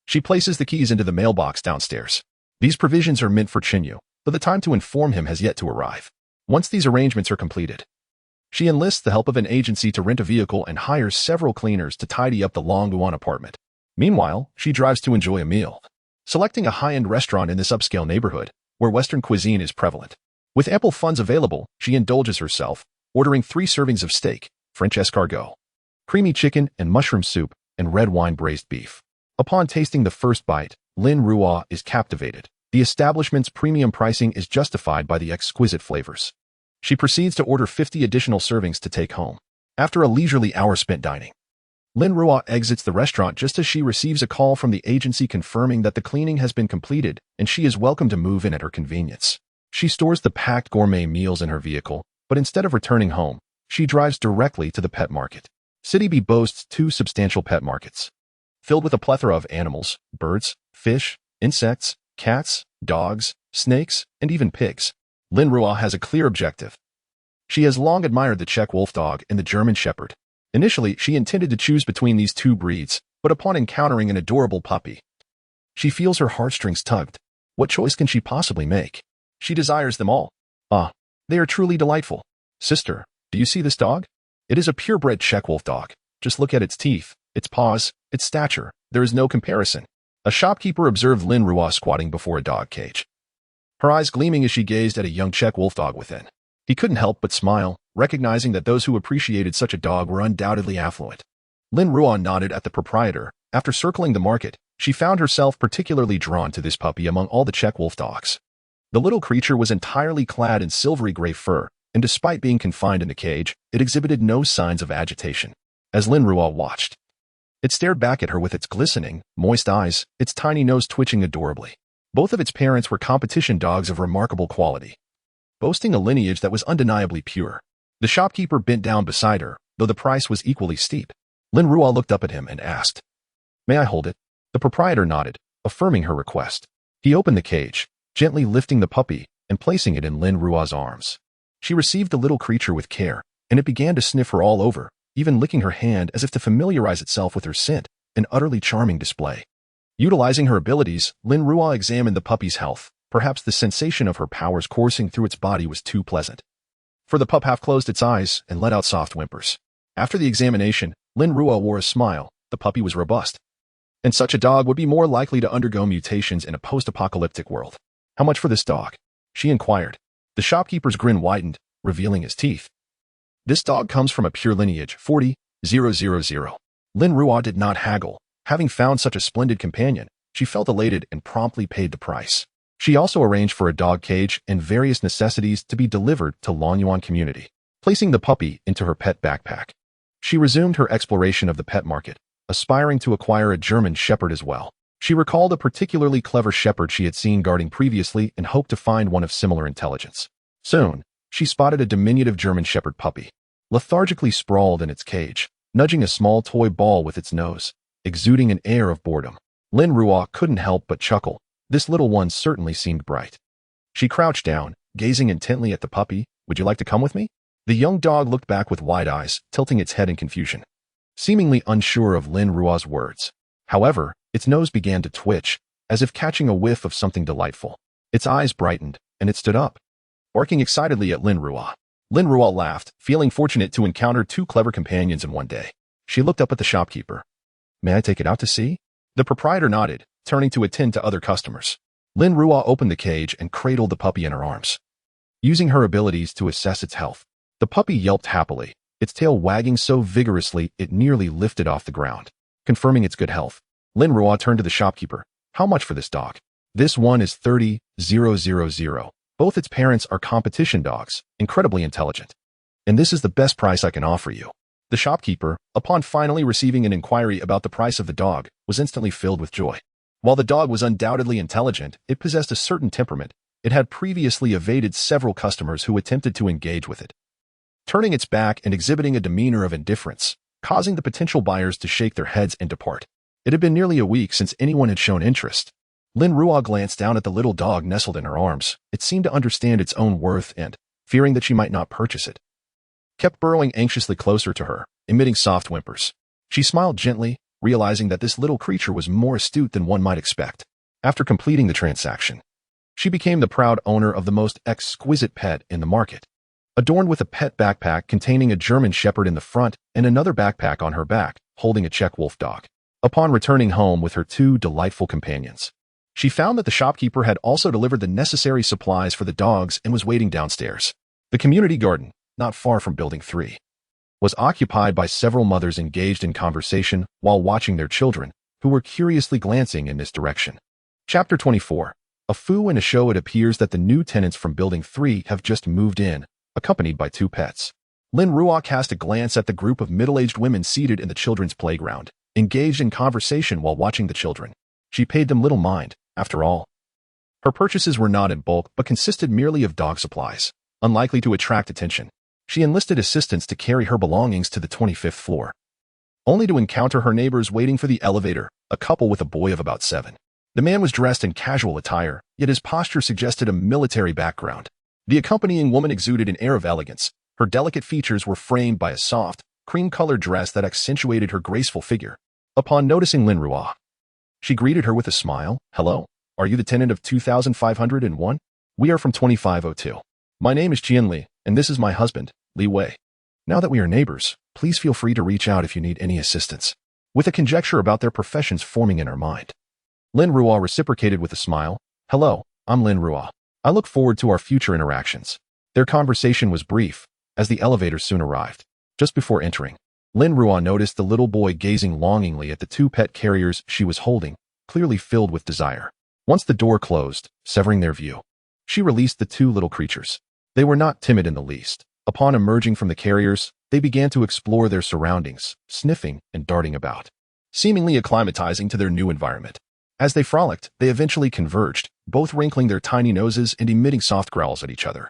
she places the keys into the mailbox downstairs. These provisions are meant for Qinyu, but the time to inform him has yet to arrive. Once these arrangements are completed, she enlists the help of an agency to rent a vehicle and hires several cleaners to tidy up the Longduan apartment. Meanwhile, she drives to enjoy a meal, selecting a high-end restaurant in this upscale neighborhood, where Western cuisine is prevalent. With ample funds available, she indulges herself, ordering 3 servings of steak, French escargot, creamy chicken and mushroom soup, and red wine braised beef. Upon tasting the first bite, Lin Ruo is captivated. The establishment's premium pricing is justified by the exquisite flavors. She proceeds to order 50 additional servings to take home. After a leisurely hour spent dining, Lin Ruo exits the restaurant just as she receives a call from the agency confirming that the cleaning has been completed and she is welcome to move in at her convenience. She stores the packed gourmet meals in her vehicle, but instead of returning home, she drives directly to the pet market. City B boasts 2 substantial pet markets, filled with a plethora of animals, birds, fish, insects, cats, dogs, snakes, and even pigs. Lin Ruo has a clear objective. She has long admired the Czech wolf dog and the German shepherd. Initially, she intended to choose between these 2 breeds, but upon encountering an adorable puppy, she feels her heartstrings tugged. What choice can she possibly make? She desires them all. Ah, they are truly delightful. Sister, do you see this dog? It is a purebred Czech wolf dog. Just look at its teeth, its paws, its stature. There is no comparison. A shopkeeper observed Lin Ruo squatting before a dog cage, her eyes gleaming as she gazed at a young Czech wolf dog within. He couldn't help but smile, recognizing that those who appreciated such a dog were undoubtedly affluent. Lin Ruo nodded at the proprietor. After circling the market, she found herself particularly drawn to this puppy among all the Czech wolf dogs. The little creature was entirely clad in silvery gray fur, and despite being confined in the cage, it exhibited no signs of agitation. As Lin Ruo watched, It stared back at her with its glistening, moist eyes, its tiny nose twitching adorably. Both of its parents were competition dogs of remarkable quality, boasting a lineage that was undeniably pure. The shopkeeper bent down beside her, though the price was equally steep. Lin Ruo looked up at him and asked, "May I hold it?" The proprietor nodded, affirming her request. He opened the cage, gently lifting the puppy and placing it in Lin Ruo's arms. She received the little creature with care, and it began to sniff her all over, even licking her hand as if to familiarize itself with her scent, an utterly charming display. Utilizing her abilities, Lin Ruo examined the puppy's health. Perhaps the sensation of her powers coursing through its body was too pleasant. For the pup half closed its eyes and let out soft whimpers. After the examination, Lin Ruo wore a smile. The puppy was robust, and such a dog would be more likely to undergo mutations in a post-apocalyptic world. "How much for this dog?" she inquired. The shopkeeper's grin widened, revealing his teeth. "This dog comes from a pure lineage, 40,000. Lin Ruo did not haggle. Having found such a splendid companion, she felt elated and promptly paid the price. She also arranged for a dog cage and various necessities to be delivered to Lonyuan community, placing the puppy into her pet backpack. She resumed her exploration of the pet market, aspiring to acquire a German shepherd as well. She recalled a particularly clever shepherd she had seen guarding previously and hoped to find one of similar intelligence. Soon, she spotted a diminutive German shepherd puppy, lethargically sprawled in its cage, nudging a small toy ball with its nose, exuding an air of boredom. Lin Ruo couldn't help but chuckle. This little one certainly seemed bright. She crouched down, gazing intently at the puppy. "Would you like to come with me?" The young dog looked back with wide eyes, tilting its head in confusion, seemingly unsure of Lin Ruo's words. However, its nose began to twitch, as if catching a whiff of something delightful. Its eyes brightened, and it stood up, barking excitedly at Lin Ruo. Lin Ruo laughed, feeling fortunate to encounter two clever companions in one day. She looked up at the shopkeeper. "May I take it out to sea?" The proprietor nodded, turning to attend to other customers. Lin Ruo opened the cage and cradled the puppy in her arms, using her abilities to assess its health. The puppy yelped happily, its tail wagging so vigorously it nearly lifted off the ground, confirming its good health. Lin Ruo turned to the shopkeeper. "How much for this dog?" "This one is 30,000. Both its parents are competition dogs, incredibly intelligent. And this is the best price I can offer you." The shopkeeper, upon finally receiving an inquiry about the price of the dog, was instantly filled with joy. While the dog was undoubtedly intelligent, it possessed a certain temperament. It had previously evaded several customers who attempted to engage with it, turning its back and exhibiting a demeanor of indifference, causing the potential buyers to shake their heads and depart. It had been nearly a week since anyone had shown interest. Lin Ruo glanced down at the little dog nestled in her arms. It seemed to understand its own worth and, fearing that she might not purchase it, kept burrowing anxiously closer to her, emitting soft whimpers. She smiled gently, realizing that this little creature was more astute than one might expect. After completing the transaction, she became the proud owner of the most exquisite pet in the market, adorned with a pet backpack containing a German shepherd in the front and another backpack on her back, holding a Czech wolf dog. Upon returning home with her two delightful companions, she found that the shopkeeper had also delivered the necessary supplies for the dogs and was waiting downstairs. The community garden, not far from Building 3, was occupied by several mothers engaged in conversation while watching their children, who were curiously glancing in this direction. Chapter 24. A foo and a show. It appears that the new tenants from Building 3 have just moved in, accompanied by two pets. Lin Ruo cast a glance at the group of middle-aged women seated in the children's playground, engaged in conversation while watching the children. She paid them little mind, after all. Her purchases were not in bulk but consisted merely of dog supplies, unlikely to attract attention. She enlisted assistance to carry her belongings to the 25th floor, only to encounter her neighbors waiting for the elevator, a couple with a boy of about 7. The man was dressed in casual attire, yet his posture suggested a military background. The accompanying woman exuded an air of elegance. Her delicate features were framed by a soft, cream-colored dress that accentuated her graceful figure. Upon noticing Lin Ruo, she greeted her with a smile. "Hello, are you the tenant of 2501? We are from 2502. My name is Qian Li, and this is my husband, Li Wei. Now that we are neighbors, please feel free to reach out if you need any assistance." With a conjecture about their professions forming in her mind, Lin Ruo reciprocated with a smile. "Hello, I'm Lin Ruo. I look forward to our future interactions." Their conversation was brief, as the elevator soon arrived. Just before entering, Lin Ruo noticed the little boy gazing longingly at the two pet carriers she was holding, clearly filled with desire. Once the door closed, severing their view, she released the two little creatures. They were not timid in the least. Upon emerging from the carriers, they began to explore their surroundings, sniffing and darting about. seemingly acclimatizing to their new environment. As they frolicked, they eventually converged, both wrinkling their tiny noses and emitting soft growls at each other,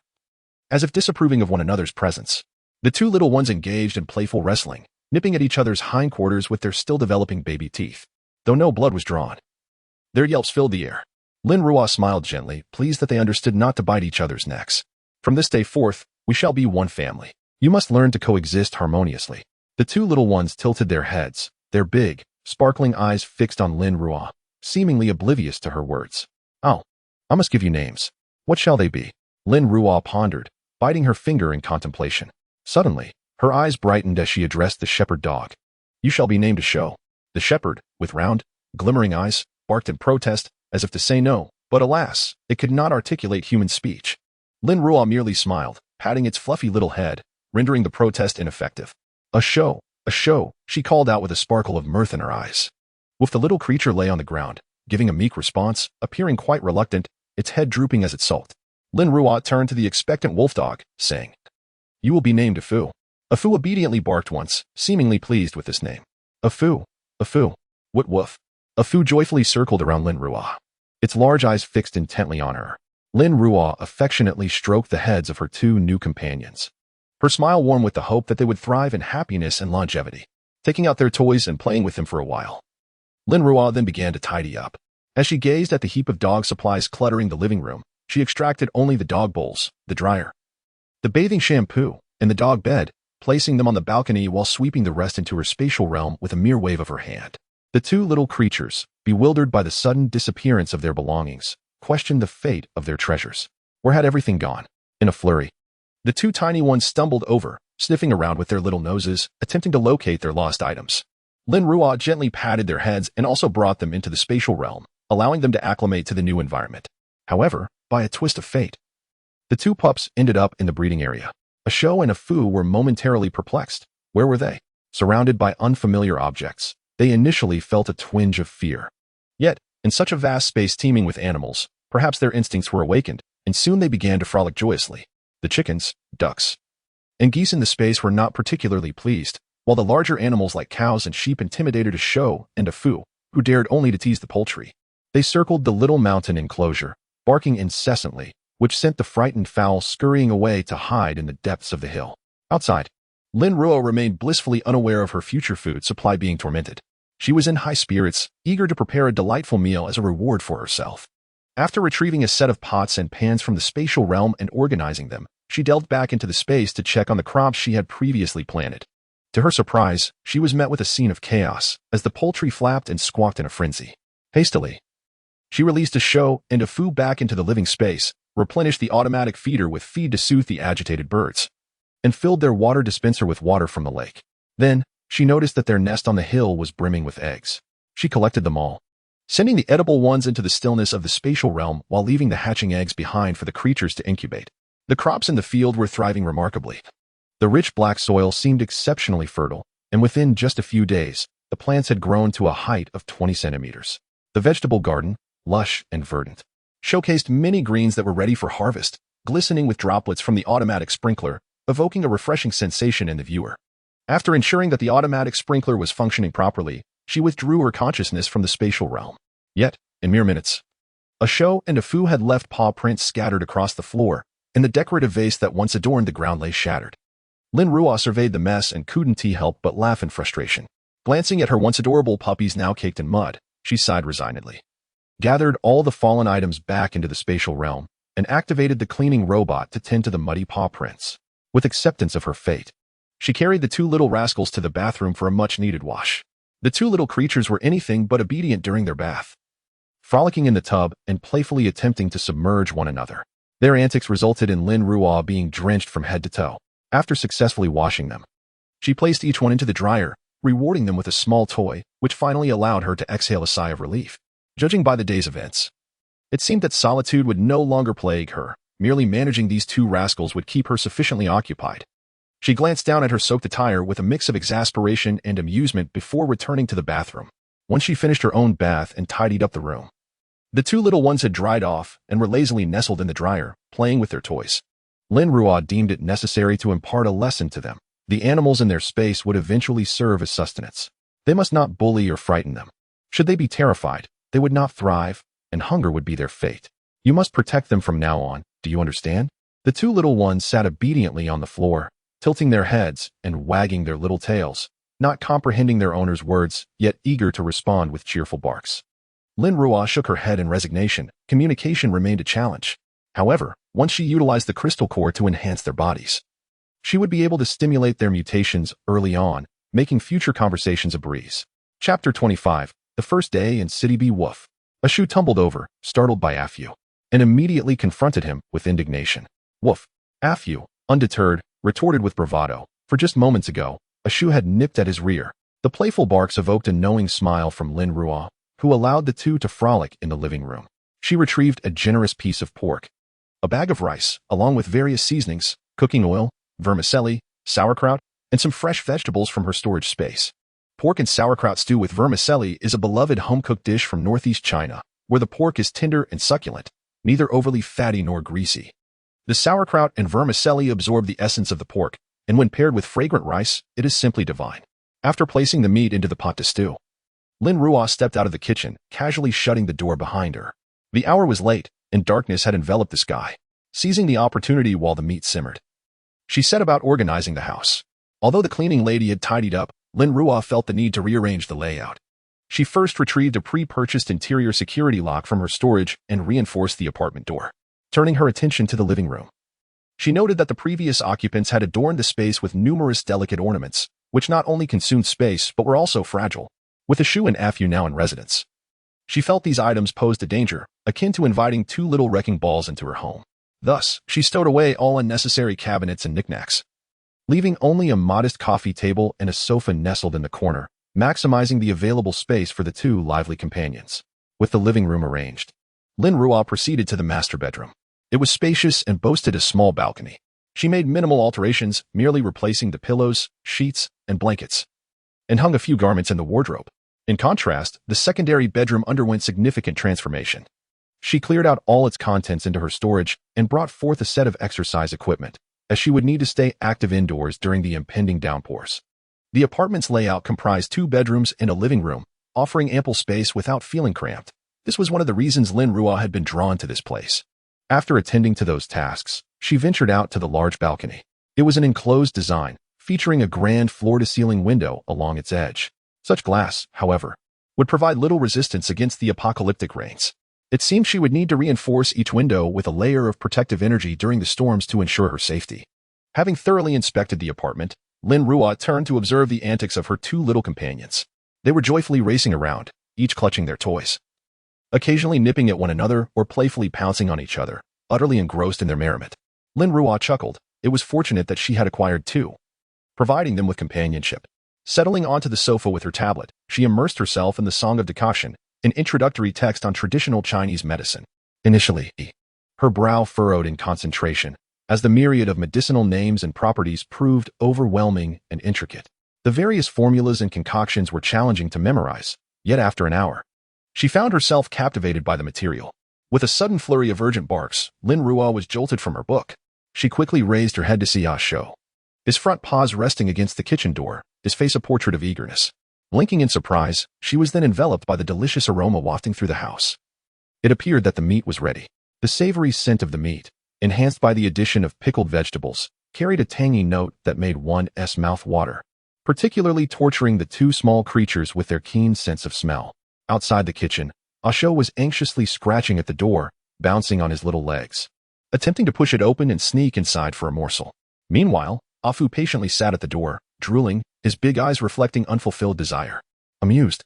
as if disapproving of one another's presence. The two little ones engaged in playful wrestling, nipping at each other's hindquarters with their still-developing baby teeth, though no blood was drawn. Their yelps filled the air. Lin Ruo smiled gently, pleased that they understood not to bite each other's necks. From this day forth, we shall be one family. You must learn to coexist harmoniously. The two little ones tilted their heads, their big, sparkling eyes fixed on Lin Ruo, seemingly oblivious to her words. Oh, I must give you names. What shall they be? Lin Ruo pondered, biting her finger in contemplation. Suddenly, her eyes brightened as she addressed the shepherd dog. You shall be named a show. The shepherd, with round, glimmering eyes, barked in protest, as if to say no, but alas, it could not articulate human speech. Lin Ruo merely smiled, patting its fluffy little head, rendering the protest ineffective. A show, she called out with a sparkle of mirth in her eyes. With the little creature lay on the ground, giving a meek response, appearing quite reluctant, its head drooping as it sulked. Lin Ruo turned to the expectant wolf dog, saying, You will be named Afu. Afu obediently barked once, seemingly pleased with this name. Afu, what woof? Afu joyfully circled around Lin Ruo, its large eyes fixed intently on her. Lin Ruo affectionately stroked the heads of her two new companions, her smile warm with the hope that they would thrive in happiness and longevity, taking out their toys and playing with them for a while. Lin Ruo then began to tidy up. As she gazed at the heap of dog supplies cluttering the living room, she extracted only the dog bowls, the dryer, the bathing shampoo, and the dog bed, placing them on the balcony while sweeping the rest into her spatial realm with a mere wave of her hand. The two little creatures, bewildered by the sudden disappearance of their belongings, questioned the fate of their treasures. Where had everything gone? In a flurry, the two tiny ones stumbled over, sniffing around with their little noses, attempting to locate their lost items. Lin Ruo gently patted their heads and also brought them into the spatial realm, allowing them to acclimate to the new environment. However, by a twist of fate, the two pups ended up in the breeding area. A show and a Fu were momentarily perplexed. Where were they? Surrounded by unfamiliar objects, they initially felt a twinge of fear. Yet, in such a vast space teeming with animals, perhaps their instincts were awakened, and soon they began to frolic joyously. The chickens, ducks, and geese in the space were not particularly pleased, while the larger animals like cows and sheep intimidated a show and a Fu, who dared only to tease the poultry. They circled the little mountain enclosure, barking incessantly, which sent the frightened fowl scurrying away to hide in the depths of the hill. Outside, Lin Ruo remained blissfully unaware of her future food supply being tormented. She was in high spirits, eager to prepare a delightful meal as a reward for herself. After retrieving a set of pots and pans from the spatial realm and organizing them, she delved back into the space to check on the crops she had previously planted. To her surprise, she was met with a scene of chaos, as the poultry flapped and squawked in a frenzy. Hastily, she released a show and a Fu back into the living space, replenished the automatic feeder with feed to soothe the agitated birds, and filled their water dispenser with water from the lake. Then, she noticed that their nest on the hill was brimming with eggs. She collected them all, sending the edible ones into the stillness of the spatial realm while leaving the hatching eggs behind for the creatures to incubate. The crops in the field were thriving remarkably. The rich black soil seemed exceptionally fertile, and within just a few days, the plants had grown to a height of 20 centimeters. The vegetable garden, lush and verdant, showcased many greens that were ready for harvest, glistening with droplets from the automatic sprinkler, evoking a refreshing sensation in the viewer. After ensuring that the automatic sprinkler was functioning properly, she withdrew her consciousness from the spatial realm. Yet, in mere minutes, a show and a Fu had left paw prints scattered across the floor, and the decorative vase that once adorned the ground lay shattered. Lin Ruo surveyed the mess and couldn't help but laugh in frustration. Glancing at her once adorable puppies now caked in mud, she sighed resignedly, gathered all the fallen items back into the spatial realm, and activated the cleaning robot to tend to the muddy paw prints. With acceptance of her fate, she carried the two little rascals to the bathroom for a much-needed wash. The two little creatures were anything but obedient during their bath, frolicking in the tub and playfully attempting to submerge one another. Their antics resulted in Lin Ruo being drenched from head to toe. After successfully washing them, she placed each one into the dryer, rewarding them with a small toy, which finally allowed her to exhale a sigh of relief. Judging by the day's events, it seemed that solitude would no longer plague her. Merely managing these two rascals would keep her sufficiently occupied. She glanced down at her soaked attire with a mix of exasperation and amusement before returning to the bathroom. Once she finished her own bath and tidied up the room, the two little ones had dried off and were lazily nestled in the dryer, playing with their toys. Lin Ruo deemed it necessary to impart a lesson to them. The animals in their space would eventually serve as sustenance. They must not bully or frighten them. Should they be terrified, they would not thrive, and hunger would be their fate. You must protect them from now on, do you understand? The two little ones sat obediently on the floor, tilting their heads and wagging their little tails, not comprehending their owner's words, yet eager to respond with cheerful barks. Lin Ruo shook her head in resignation. Communication remained a challenge. However, once she utilized the crystal core to enhance their bodies, she would be able to stimulate their mutations early on, making future conversations a breeze. Chapter 25. The First Day in City B. Woof. Ashu tumbled over, startled by Afu, and immediately confronted him with indignation. Woof. Afu, undeterred, retorted with bravado. For just moments ago, Ashu had nipped at his rear. The playful barks evoked a knowing smile from Lin Ruo, who allowed the two to frolic in the living room. She retrieved a generous piece of pork, a bag of rice, along with various seasonings, cooking oil, vermicelli, sauerkraut, and some fresh vegetables from her storage space. Pork and sauerkraut stew with vermicelli is a beloved home-cooked dish from northeast China, where the pork is tender and succulent, neither overly fatty nor greasy. The sauerkraut and vermicelli absorb the essence of the pork, and when paired with fragrant rice, it is simply divine. After placing the meat into the pot to stew, Lin Ruo stepped out of the kitchen, casually shutting the door behind her. The hour was late, and darkness had enveloped the sky. Seizing the opportunity while the meat simmered, she set about organizing the house. Although the cleaning lady had tidied up, Lin Ruo felt the need to rearrange the layout. She first retrieved a pre-purchased interior security lock from her storage and reinforced the apartment door. Turning her attention to the living room, she noted that the previous occupants had adorned the space with numerous delicate ornaments, which not only consumed space but were also fragile. With Ashu and Afu now in residence, she felt these items posed a danger, akin to inviting two little wrecking balls into her home. Thus, she stowed away all unnecessary cabinets and knickknacks, leaving only a modest coffee table and a sofa nestled in the corner, maximizing the available space for the two lively companions. With the living room arranged, Lin Ruo proceeded to the master bedroom. It was spacious and boasted a small balcony. She made minimal alterations, merely replacing the pillows, sheets, and blankets, and hung a few garments in the wardrobe. In contrast, the secondary bedroom underwent significant transformation. She cleared out all its contents into her storage and brought forth a set of exercise equipment, as she would need to stay active indoors during the impending downpours. The apartment's layout comprised 2 bedrooms and a living room, offering ample space without feeling cramped. This was one of the reasons Lin Ruo had been drawn to this place. After attending to those tasks, she ventured out to the large balcony. It was an enclosed design, featuring a grand floor-to-ceiling window along its edge. Such glass, however, would provide little resistance against the apocalyptic rains. It seemed she would need to reinforce each window with a layer of protective energy during the storms to ensure her safety. Having thoroughly inspected the apartment, Lin Ruo turned to observe the antics of her 2 little companions. They were joyfully racing around, each clutching their toys, occasionally nipping at one another or playfully pouncing on each other, utterly engrossed in their merriment. Lin Ruo chuckled. It was fortunate that she had acquired 2, providing them with companionship. Settling onto the sofa with her tablet, she immersed herself in the Song of Decoction, an introductory text on traditional Chinese medicine. Initially, her brow furrowed in concentration, as the myriad of medicinal names and properties proved overwhelming and intricate. The various formulas and concoctions were challenging to memorize, yet after an hour, she found herself captivated by the material. With a sudden flurry of urgent barks, Lin Ruo was jolted from her book. She quickly raised her head to see Ah Shou, his front paws resting against the kitchen door, his face a portrait of eagerness. Blinking in surprise, she was then enveloped by the delicious aroma wafting through the house. It appeared that the meat was ready. The savory scent of the meat, enhanced by the addition of pickled vegetables, carried a tangy note that made one's mouth water, particularly torturing the 2 small creatures with their keen sense of smell. Outside the kitchen, Ah Shou was anxiously scratching at the door, bouncing on his little legs, attempting to push it open and sneak inside for a morsel. Meanwhile, Afu patiently sat at the door, drooling, his big eyes reflecting unfulfilled desire. Amused,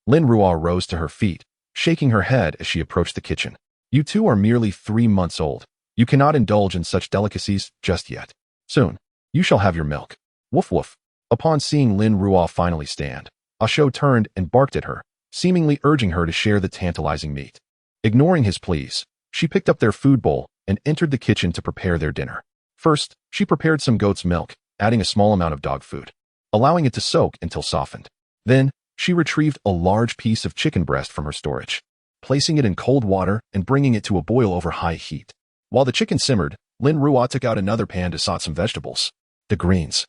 Lin Ruo rose to her feet, shaking her head as she approached the kitchen. You 2 are merely 3 months old. You cannot indulge in such delicacies just yet. Soon, you shall have your milk. Woof woof. Upon seeing Lin Ruo finally stand, Ah Shou turned and barked at her, seemingly urging her to share the tantalizing meat. Ignoring his pleas, she picked up their food bowl and entered the kitchen to prepare their dinner. First, she prepared some goat's milk, adding a small amount of dog food, allowing it to soak until softened. Then, she retrieved a large piece of chicken breast from her storage, placing it in cold water and bringing it to a boil over high heat. While the chicken simmered, Lin Ruo took out another pan to saute some vegetables. The greens,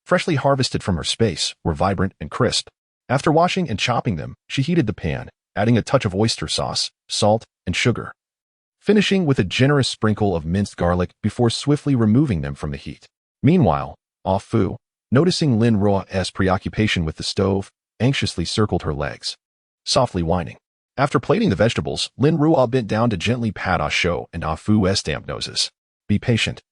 freshly harvested from her space, were vibrant and crisp, After washing and chopping them, she heated the pan, adding a touch of oyster sauce, salt, and sugar, finishing with a generous sprinkle of minced garlic before swiftly removing them from the heat. Meanwhile, Ah Fu, noticing Lin Ruo's preoccupation with the stove, anxiously circled her legs, softly whining. After plating the vegetables, Lin Ruo bent down to gently pat Ah Shou and Ah Fu's damp noses. Be patient.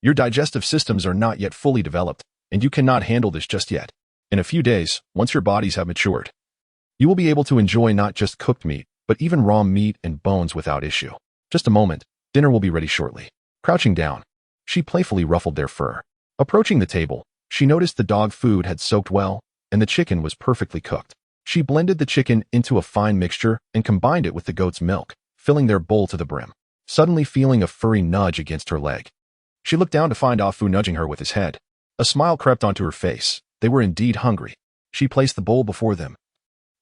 Your digestive systems are not yet fully developed, and you cannot handle this just yet. In a few days, once your bodies have matured, you will be able to enjoy not just cooked meat, but even raw meat and bones without issue. Just a moment, dinner will be ready shortly. Crouching down, she playfully ruffled their fur. Approaching the table, she noticed the dog food had soaked well, and the chicken was perfectly cooked. She blended the chicken into a fine mixture and combined it with the goat's milk, filling their bowl to the brim. Suddenly feeling a furry nudge against her leg, she looked down to find Ah Fu nudging her with his head. A smile crept onto her face. They were indeed hungry. She placed the bowl before them.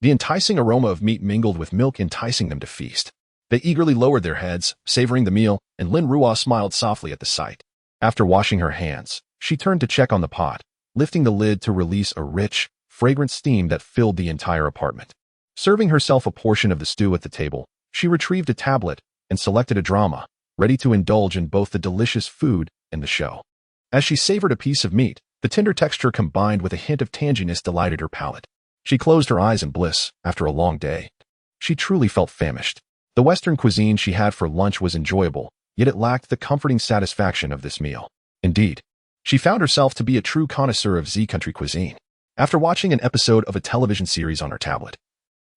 The enticing aroma of meat mingled with milk, enticing them to feast. They eagerly lowered their heads, savoring the meal, and Lin Ruo smiled softly at the sight. After washing her hands, she turned to check on the pot, lifting the lid to release a rich, fragrant steam that filled the entire apartment. Serving herself a portion of the stew at the table, she retrieved a tablet and selected a drama, ready to indulge in both the delicious food and the show. As she savored a piece of meat, the tender texture combined with a hint of tanginess delighted her palate. She closed her eyes in bliss. After a long day, she truly felt famished. The Western cuisine she had for lunch was enjoyable, yet it lacked the comforting satisfaction of this meal. Indeed, she found herself to be a true connoisseur of Z-country cuisine. After watching an episode of a television series on her tablet,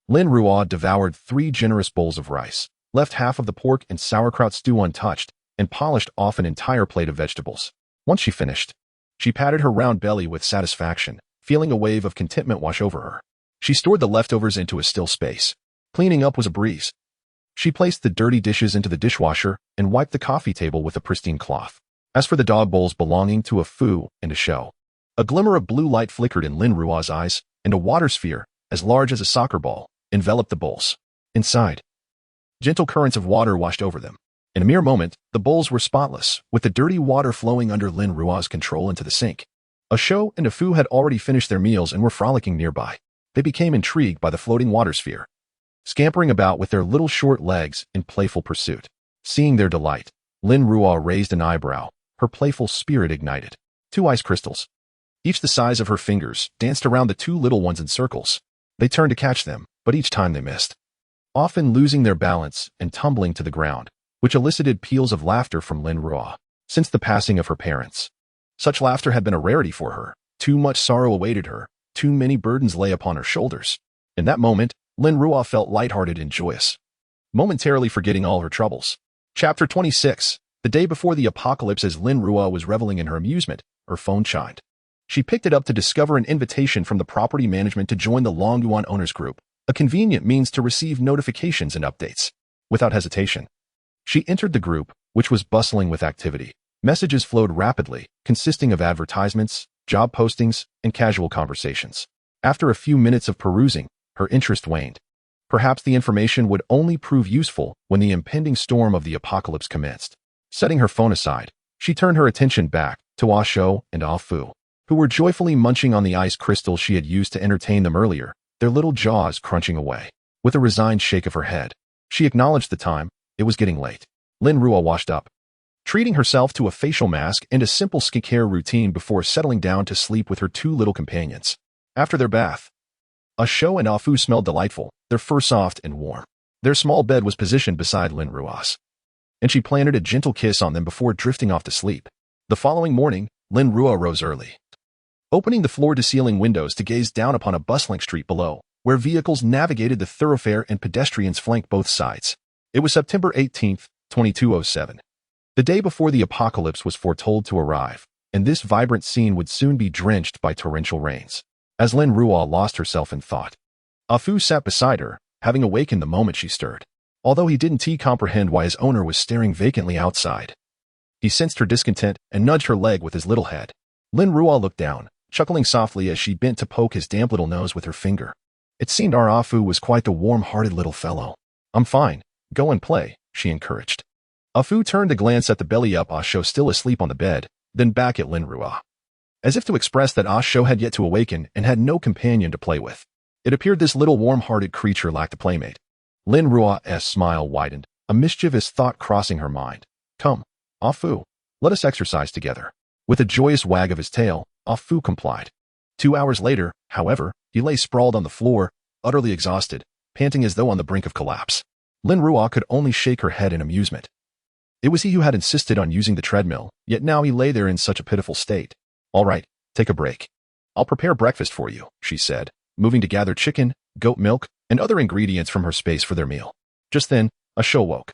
Lin Ruo devoured 3 generous bowls of rice, left half of the pork and sauerkraut stew untouched, and polished off an entire plate of vegetables. Once she finished, she patted her round belly with satisfaction, feeling a wave of contentment wash over her. She stored the leftovers into a still space. Cleaning up was a breeze. She placed the dirty dishes into the dishwasher and wiped the coffee table with a pristine cloth. As for the dog bowls belonging to Ah Fu and Ah Shou, a glimmer of blue light flickered in Lin Ruo's eyes, and a water sphere, as large as a soccer ball, enveloped the bowls. Inside, gentle currents of water washed over them. In a mere moment, the bowls were spotless, with the dirty water flowing under Lin Ruo's control into the sink. Ah Shou and Ah Fu had already finished their meals and were frolicking nearby. They became intrigued by the floating water sphere, scampering about with their little short legs in playful pursuit. Seeing their delight, Lin Ruo raised an eyebrow. Her playful spirit ignited. 2 ice crystals, each the size of her fingers, danced around the 2 little ones in circles. They turned to catch them, but each time they missed, often losing their balance and tumbling to the ground, which elicited peals of laughter from Lin Ruo. Since the passing of her parents, such laughter had been a rarity for her. Too much sorrow awaited her. Too many burdens lay upon her shoulders. In that moment, Lin Ruo felt lighthearted and joyous, momentarily forgetting all her troubles. Chapter 26. The day before the apocalypse. As Lin Ruo was reveling in her amusement, her phone chimed. She picked it up to discover an invitation from the property management to join the Longyuan Owners Group, a convenient means to receive notifications and updates. Without hesitation, she entered the group, which was bustling with activity. Messages flowed rapidly, consisting of advertisements, job postings, and casual conversations. After a few minutes of perusing, her interest waned. Perhaps the information would only prove useful when the impending storm of the apocalypse commenced. Setting her phone aside, she turned her attention back to Ah Shou and Ah Fu, who were joyfully munching on the ice crystals she had used to entertain them earlier, their little jaws crunching away. With a resigned shake of her head, she acknowledged the time. It was getting late. Lin Ruo washed up, treating herself to a facial mask and a simple skincare routine before settling down to sleep with her 2 little companions. After their bath, Ah Shou and Ah Fu smelled delightful, their fur soft and warm. Their small bed was positioned beside Lin Ruo's, and she planted a gentle kiss on them before drifting off to sleep. The following morning, Lin Ruo rose early, opening the floor-to-ceiling windows to gaze down upon a bustling street below, where vehicles navigated the thoroughfare and pedestrians flanked both sides. It was September 18, 2207. The day before the apocalypse was foretold to arrive, and this vibrant scene would soon be drenched by torrential rains. As Lin Ruo lost herself in thought, Ah Fu sat beside her, having awakened the moment she stirred. Although he didn't comprehend why his owner was staring vacantly outside, he sensed her discontent and nudged her leg with his little head. Lin Ruo looked down, chuckling softly as she bent to poke his damp little nose with her finger. It seemed our Ah Fu was quite the warm-hearted little fellow. I'm fine. Go and play, she encouraged. Ah Fu turned to glance at the belly-up Ah Shou still asleep on the bed, then back at Lin Ruo, as if to express that Ah Shou had yet to awaken and had no companion to play with. It appeared this little warm-hearted creature lacked a playmate. Lin Ruo's smile widened, a mischievous thought crossing her mind. Come, Ah Fu, let us exercise together. With a joyous wag of his tail, Ah Fu complied. 2 hours later, however, he lay sprawled on the floor, utterly exhausted, panting as though on the brink of collapse. Lin Ruo could only shake her head in amusement. It was he who had insisted on using the treadmill, yet now he lay there in such a pitiful state. All right, take a break. I'll prepare breakfast for you, she said, moving to gather chicken, goat milk, and other ingredients from her space for their meal. Just then, Ah Fu woke.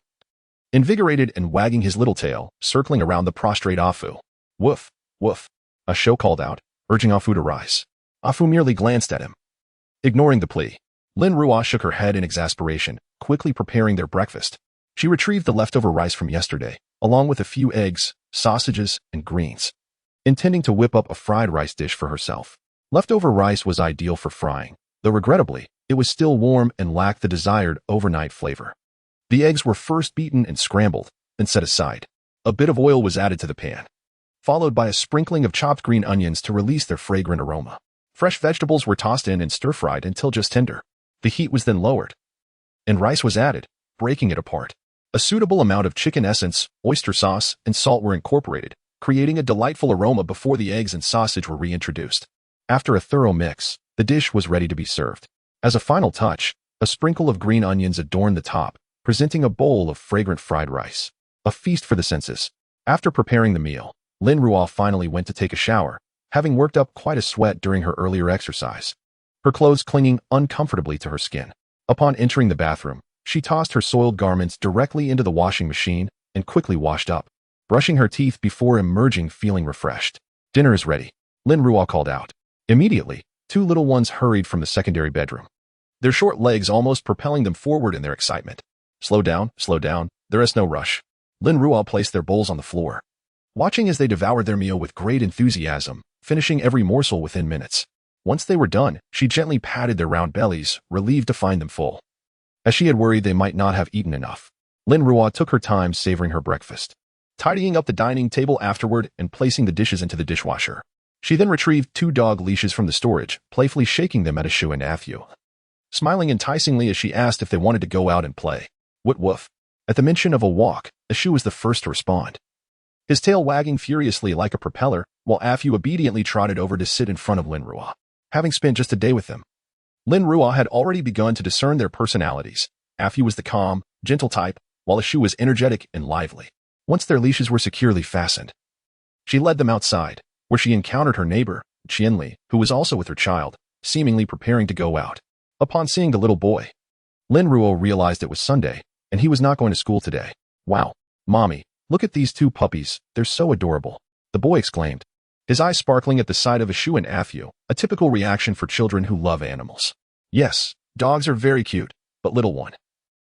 Invigorated and wagging his little tail, circling around the prostrate Ah Fu. Woof, woof, Ah Fu called out, urging Ah Fu to rise. Ah Fu merely glanced at him. Ignoring the plea, Lin Ruo shook her head in exasperation, quickly preparing their breakfast. She retrieved the leftover rice from yesterday, along with a few eggs, sausages, and greens, intending to whip up a fried rice dish for herself. Leftover rice was ideal for frying, though regrettably, it was still warm and lacked the desired overnight flavor. The eggs were first beaten and scrambled, then set aside. A bit of oil was added to the pan, followed by a sprinkling of chopped green onions to release their fragrant aroma. Fresh vegetables were tossed in and stir-fried until just tender. The heat was then lowered, and rice was added, breaking it apart. A suitable amount of chicken essence, oyster sauce, and salt were incorporated, creating a delightful aroma before the eggs and sausage were reintroduced. After a thorough mix, the dish was ready to be served. As a final touch, a sprinkle of green onions adorned the top, presenting a bowl of fragrant fried rice. A feast for the senses. After preparing the meal, Lin Ruo finally went to take a shower, having worked up quite a sweat during her earlier exercise, her clothes clinging uncomfortably to her skin. Upon entering the bathroom, she tossed her soiled garments directly into the washing machine and quickly washed up, brushing her teeth before emerging feeling refreshed. Dinner is ready, Lin Ruo called out. Immediately, 2 little ones hurried from the secondary bedroom, their short legs almost propelling them forward in their excitement. Slow down, there is no rush. Lin Ruo placed their bowls on the floor, watching as they devoured their meal with great enthusiasm, finishing every morsel within minutes. Once they were done, she gently patted their round bellies, relieved to find them full. As she had worried they might not have eaten enough, Lin Ruo took her time savoring her breakfast, tidying up the dining table afterward and placing the dishes into the dishwasher. She then retrieved 2 dog leashes from the storage, playfully shaking them at Ah Fu and Ah Fu, smiling enticingly as she asked if they wanted to go out and play. Woot woof. At the mention of a walk, Ah Fu was the first to respond, his tail wagging furiously like a propeller, while Ah Fu obediently trotted over to sit in front of Lin Ruo. Having spent just a day with them, Lin Ruo had already begun to discern their personalities. Ah Fu was the calm, gentle type, while Ah Fu was energetic and lively. Once their leashes were securely fastened, she led them outside, where she encountered her neighbor, Qianli, who was also with her child, seemingly preparing to go out. Upon seeing the little boy, Lin Ruo realized it was Sunday, and he was not going to school today. Wow, Mommy, look at these 2 puppies, they're so adorable, the boy exclaimed, his eyes sparkling at the sight of Ah Fu and Ah Fu, a typical reaction for children who love animals. Yes, dogs are very cute, but little one,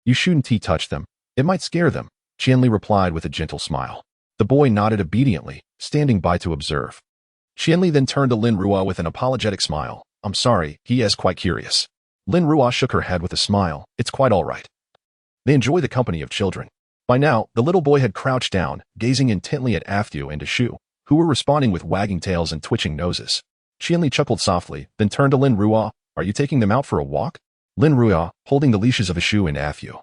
you shouldn't touch them, it might scare them, Qianli replied with a gentle smile. The boy nodded obediently, standing by to observe. Qianli then turned to Lin Ruo with an apologetic smile. I'm sorry, he is quite curious. Lin Ruo shook her head with a smile. It's quite all right. They enjoy the company of children. By now, the little boy had crouched down, gazing intently at Ah Fu and Ah Fu, who were responding with wagging tails and twitching noses. Qianli chuckled softly, then turned to Lin Ruo. Are you taking them out for a walk? Lin Ruo, holding the leashes of Ah Fu and Ah Fu,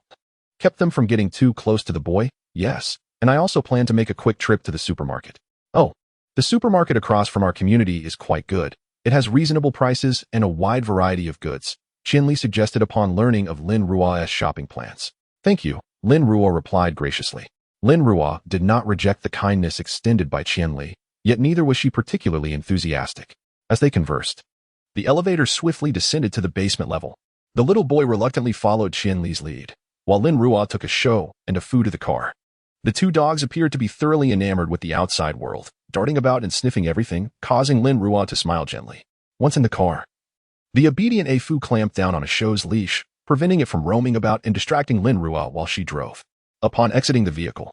kept them from getting too close to the boy. Yes, and I also plan to make a quick trip to the supermarket. Oh, the supermarket across from our community is quite good. It has reasonable prices and a wide variety of goods, Qianli suggested upon learning of Lin Ruo's shopping plans. Thank you, Lin Ruo replied graciously. Lin Ruo did not reject the kindness extended by Qianli, yet neither was she particularly enthusiastic. As they conversed, the elevator swiftly descended to the basement level. The little boy reluctantly followed Qianli's lead, while Lin Ruo took a show and a Fu to the car. The 2 dogs appeared to be thoroughly enamored with the outside world, darting about and sniffing everything, causing Lin Ruo to smile gently. Once in the car, the obedient Ah Fu clamped down on Ah Shou's leash, preventing it from roaming about and distracting Lin Ruo while she drove. Upon exiting the vehicle,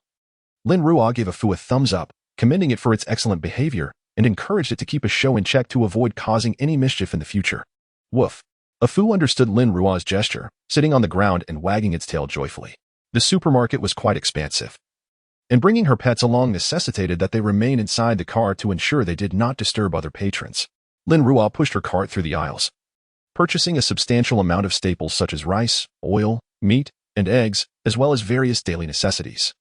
Lin Ruo gave Ah Fu a thumbs up, commending it for its excellent behavior, and encouraged it to keep Ah Shou in check to avoid causing any mischief in the future. Woof. Ah Fu understood Lin Ruo's gesture, sitting on the ground and wagging its tail joyfully. The supermarket was quite expansive, and bringing her pets along necessitated that they remain inside the car to ensure they did not disturb other patrons. Lin Ruo pushed her cart through the aisles, purchasing a substantial amount of staples such as rice, oil, meat, and eggs, as well as various daily necessities.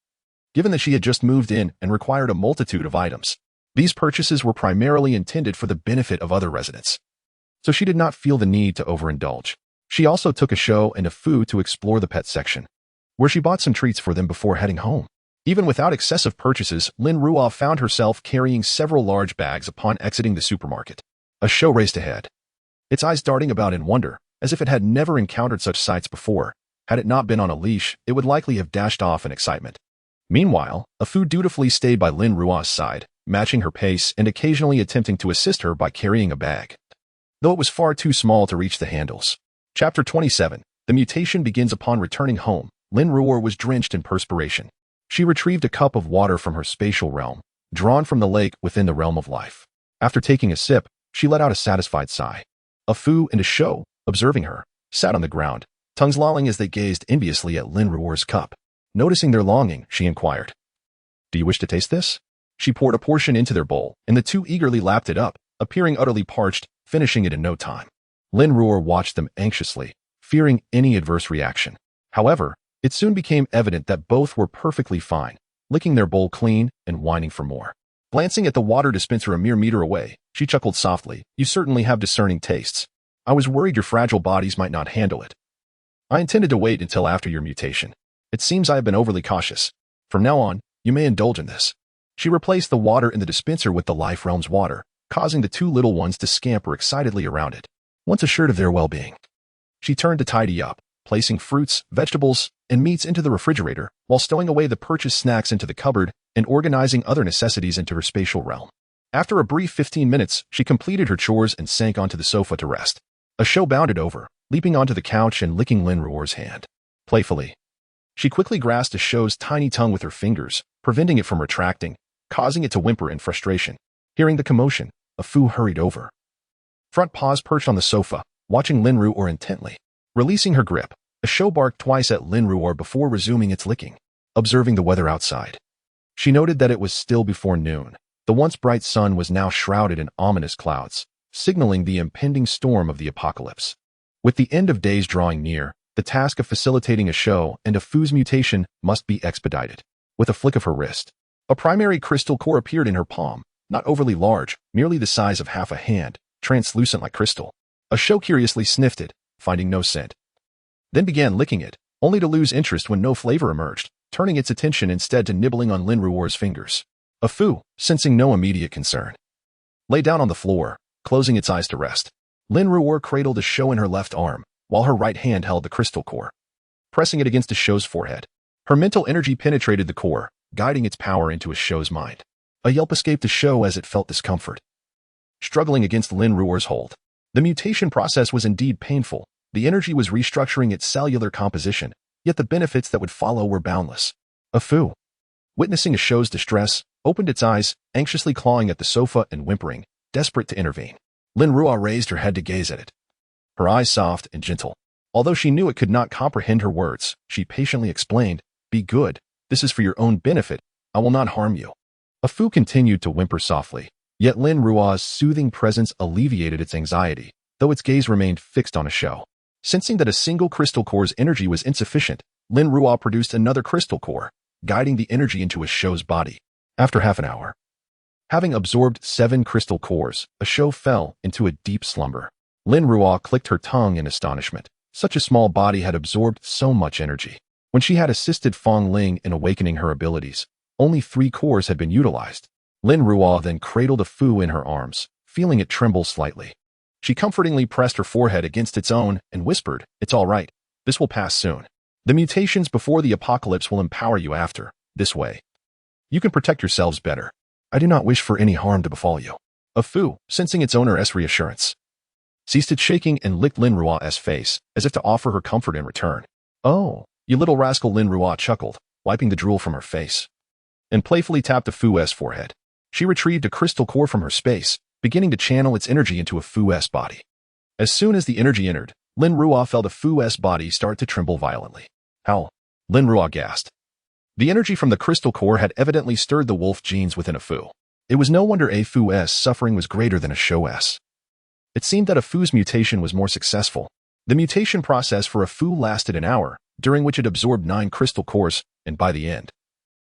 Given that she had just moved in and required a multitude of items, these purchases were primarily intended for the benefit of other residents. So she did not feel the need to overindulge. She also took a show and a food to explore the pet section, where she bought some treats for them before heading home. Even without excessive purchases, Lin Ruo found herself carrying several large bags upon exiting the supermarket. A show raced ahead, its eyes darting about in wonder, as if it had never encountered such sights before. Had it not been on a leash, it would likely have dashed off in excitement. Meanwhile, a food dutifully stayed by Lin Ruo's side, matching her pace and occasionally attempting to assist her by carrying a bag, though it was far too small to reach the handles. Chapter 27. The mutation begins upon returning home. Lin Ruo was drenched in perspiration. She retrieved a cup of water from her spatial realm, drawn from the lake within the realm of life. After taking a sip, she let out a satisfied sigh. A Fu and a Shou, observing her, sat on the ground, tongues lolling as they gazed enviously at Lin Ruo's cup. Noticing their longing, she inquired, "Do you wish to taste this?" She poured a portion into their bowl, and the two eagerly lapped it up, appearing utterly parched, finishing it in no time. Lin Ruo watched them anxiously, fearing any adverse reaction. However, it soon became evident that both were perfectly fine, licking their bowl clean and whining for more. Glancing at the water dispenser a mere meter away, she chuckled softly, "You certainly have discerning tastes. I was worried your fragile bodies might not handle it. I intended to wait until after your mutation. It seems I have been overly cautious. From now on, you may indulge in this." She replaced the water in the dispenser with the Life Realm's water, causing the two little ones to scamper excitedly around it. Once assured of their well-being, she turned to tidy up, placing fruits, vegetables, and meats into the refrigerator, while stowing away the purchased snacks into the cupboard and organizing other necessities into her spatial realm. After a brief 15 minutes, she completed her chores and sank onto the sofa to rest. A Shou bounded over, leaping onto the couch and licking Lin Ruo's hand. Playfully, she quickly grasped a Shou's tiny tongue with her fingers, preventing it from retracting, causing it to whimper in frustration. Hearing the commotion, a Fu hurried over. Front paws perched on the sofa, watching Lin Ruo intently. Releasing her grip, a Shou barked twice at Lin Ruo before resuming its licking. Observing the weather outside, she noted that it was still before noon. The once bright sun was now shrouded in ominous clouds, signaling the impending storm of the apocalypse. With the end of days drawing near, the task of facilitating a Shou and a Fu's mutation must be expedited. With a flick of her wrist, a primary crystal core appeared in her palm, not overly large, merely the size of half a hand, translucent like crystal. A Shou curiously sniffed it, finding no scent, then began licking it, only to lose interest when no flavor emerged, turning its attention instead to nibbling on Lin Ruo's fingers. A Fu, sensing no immediate concern, lay down on the floor, closing its eyes to rest. Lin Ruo cradled a Shou in her left arm, while her right hand held the crystal core, pressing it against a Shou's forehead. Her mental energy penetrated the core, guiding its power into a Shou's mind. A yelp escaped the Shou as it felt discomfort, struggling against Lin Ruo's hold. The mutation process was indeed painful. The energy was restructuring its cellular composition, yet the benefits that would follow were boundless. A Fu, witnessing a Shou's distress, opened its eyes, anxiously clawing at the sofa and whimpering, desperate to intervene. Lin Ruo raised her head to gaze at it, her eyes soft and gentle. Although she knew it could not comprehend her words, she patiently explained, "Be good. This is for your own benefit. I will not harm you." A Fu continued to whimper softly, yet Lin Ruo's soothing presence alleviated its anxiety, though its gaze remained fixed on a Shou. Sensing that a single crystal core's energy was insufficient, Lin Ruo produced another crystal core, guiding the energy into a Shou's body. After half an hour, having absorbed 7 crystal cores, a Shou fell into a deep slumber. Lin Ruo clicked her tongue in astonishment. Such a small body had absorbed so much energy. When she had assisted Fong Ling in awakening her abilities, only 3 cores had been utilized. Lin Ruo then cradled a Fu in her arms, feeling it tremble slightly. She comfortingly pressed her forehead against its own and whispered, "It's all right. This will pass soon. The mutations before the apocalypse will empower you after. This way, you can protect yourselves better. I do not wish for any harm to befall you." A Fu, sensing its owner's reassurance, ceased its shaking and licked Lin Ruo's face, as if to offer her comfort in return. "Oh, you little rascal," Lin Ruo chuckled, wiping the drool from her face, and playfully tapped the Fu's forehead. She retrieved a crystal core from her space, beginning to channel its energy into a Fu's body. As soon as the energy entered, Lin Ruo felt a Fu's body start to tremble violently. "Howl!" Lin Ruo gasped. The energy from the crystal core had evidently stirred the wolf genes within a Fu. It was no wonder a Fu's suffering was greater than a Shou's. It seemed that a Fu's mutation was more successful. The mutation process for a Fu lasted an hour, during which it absorbed 9 crystal cores, and by the end,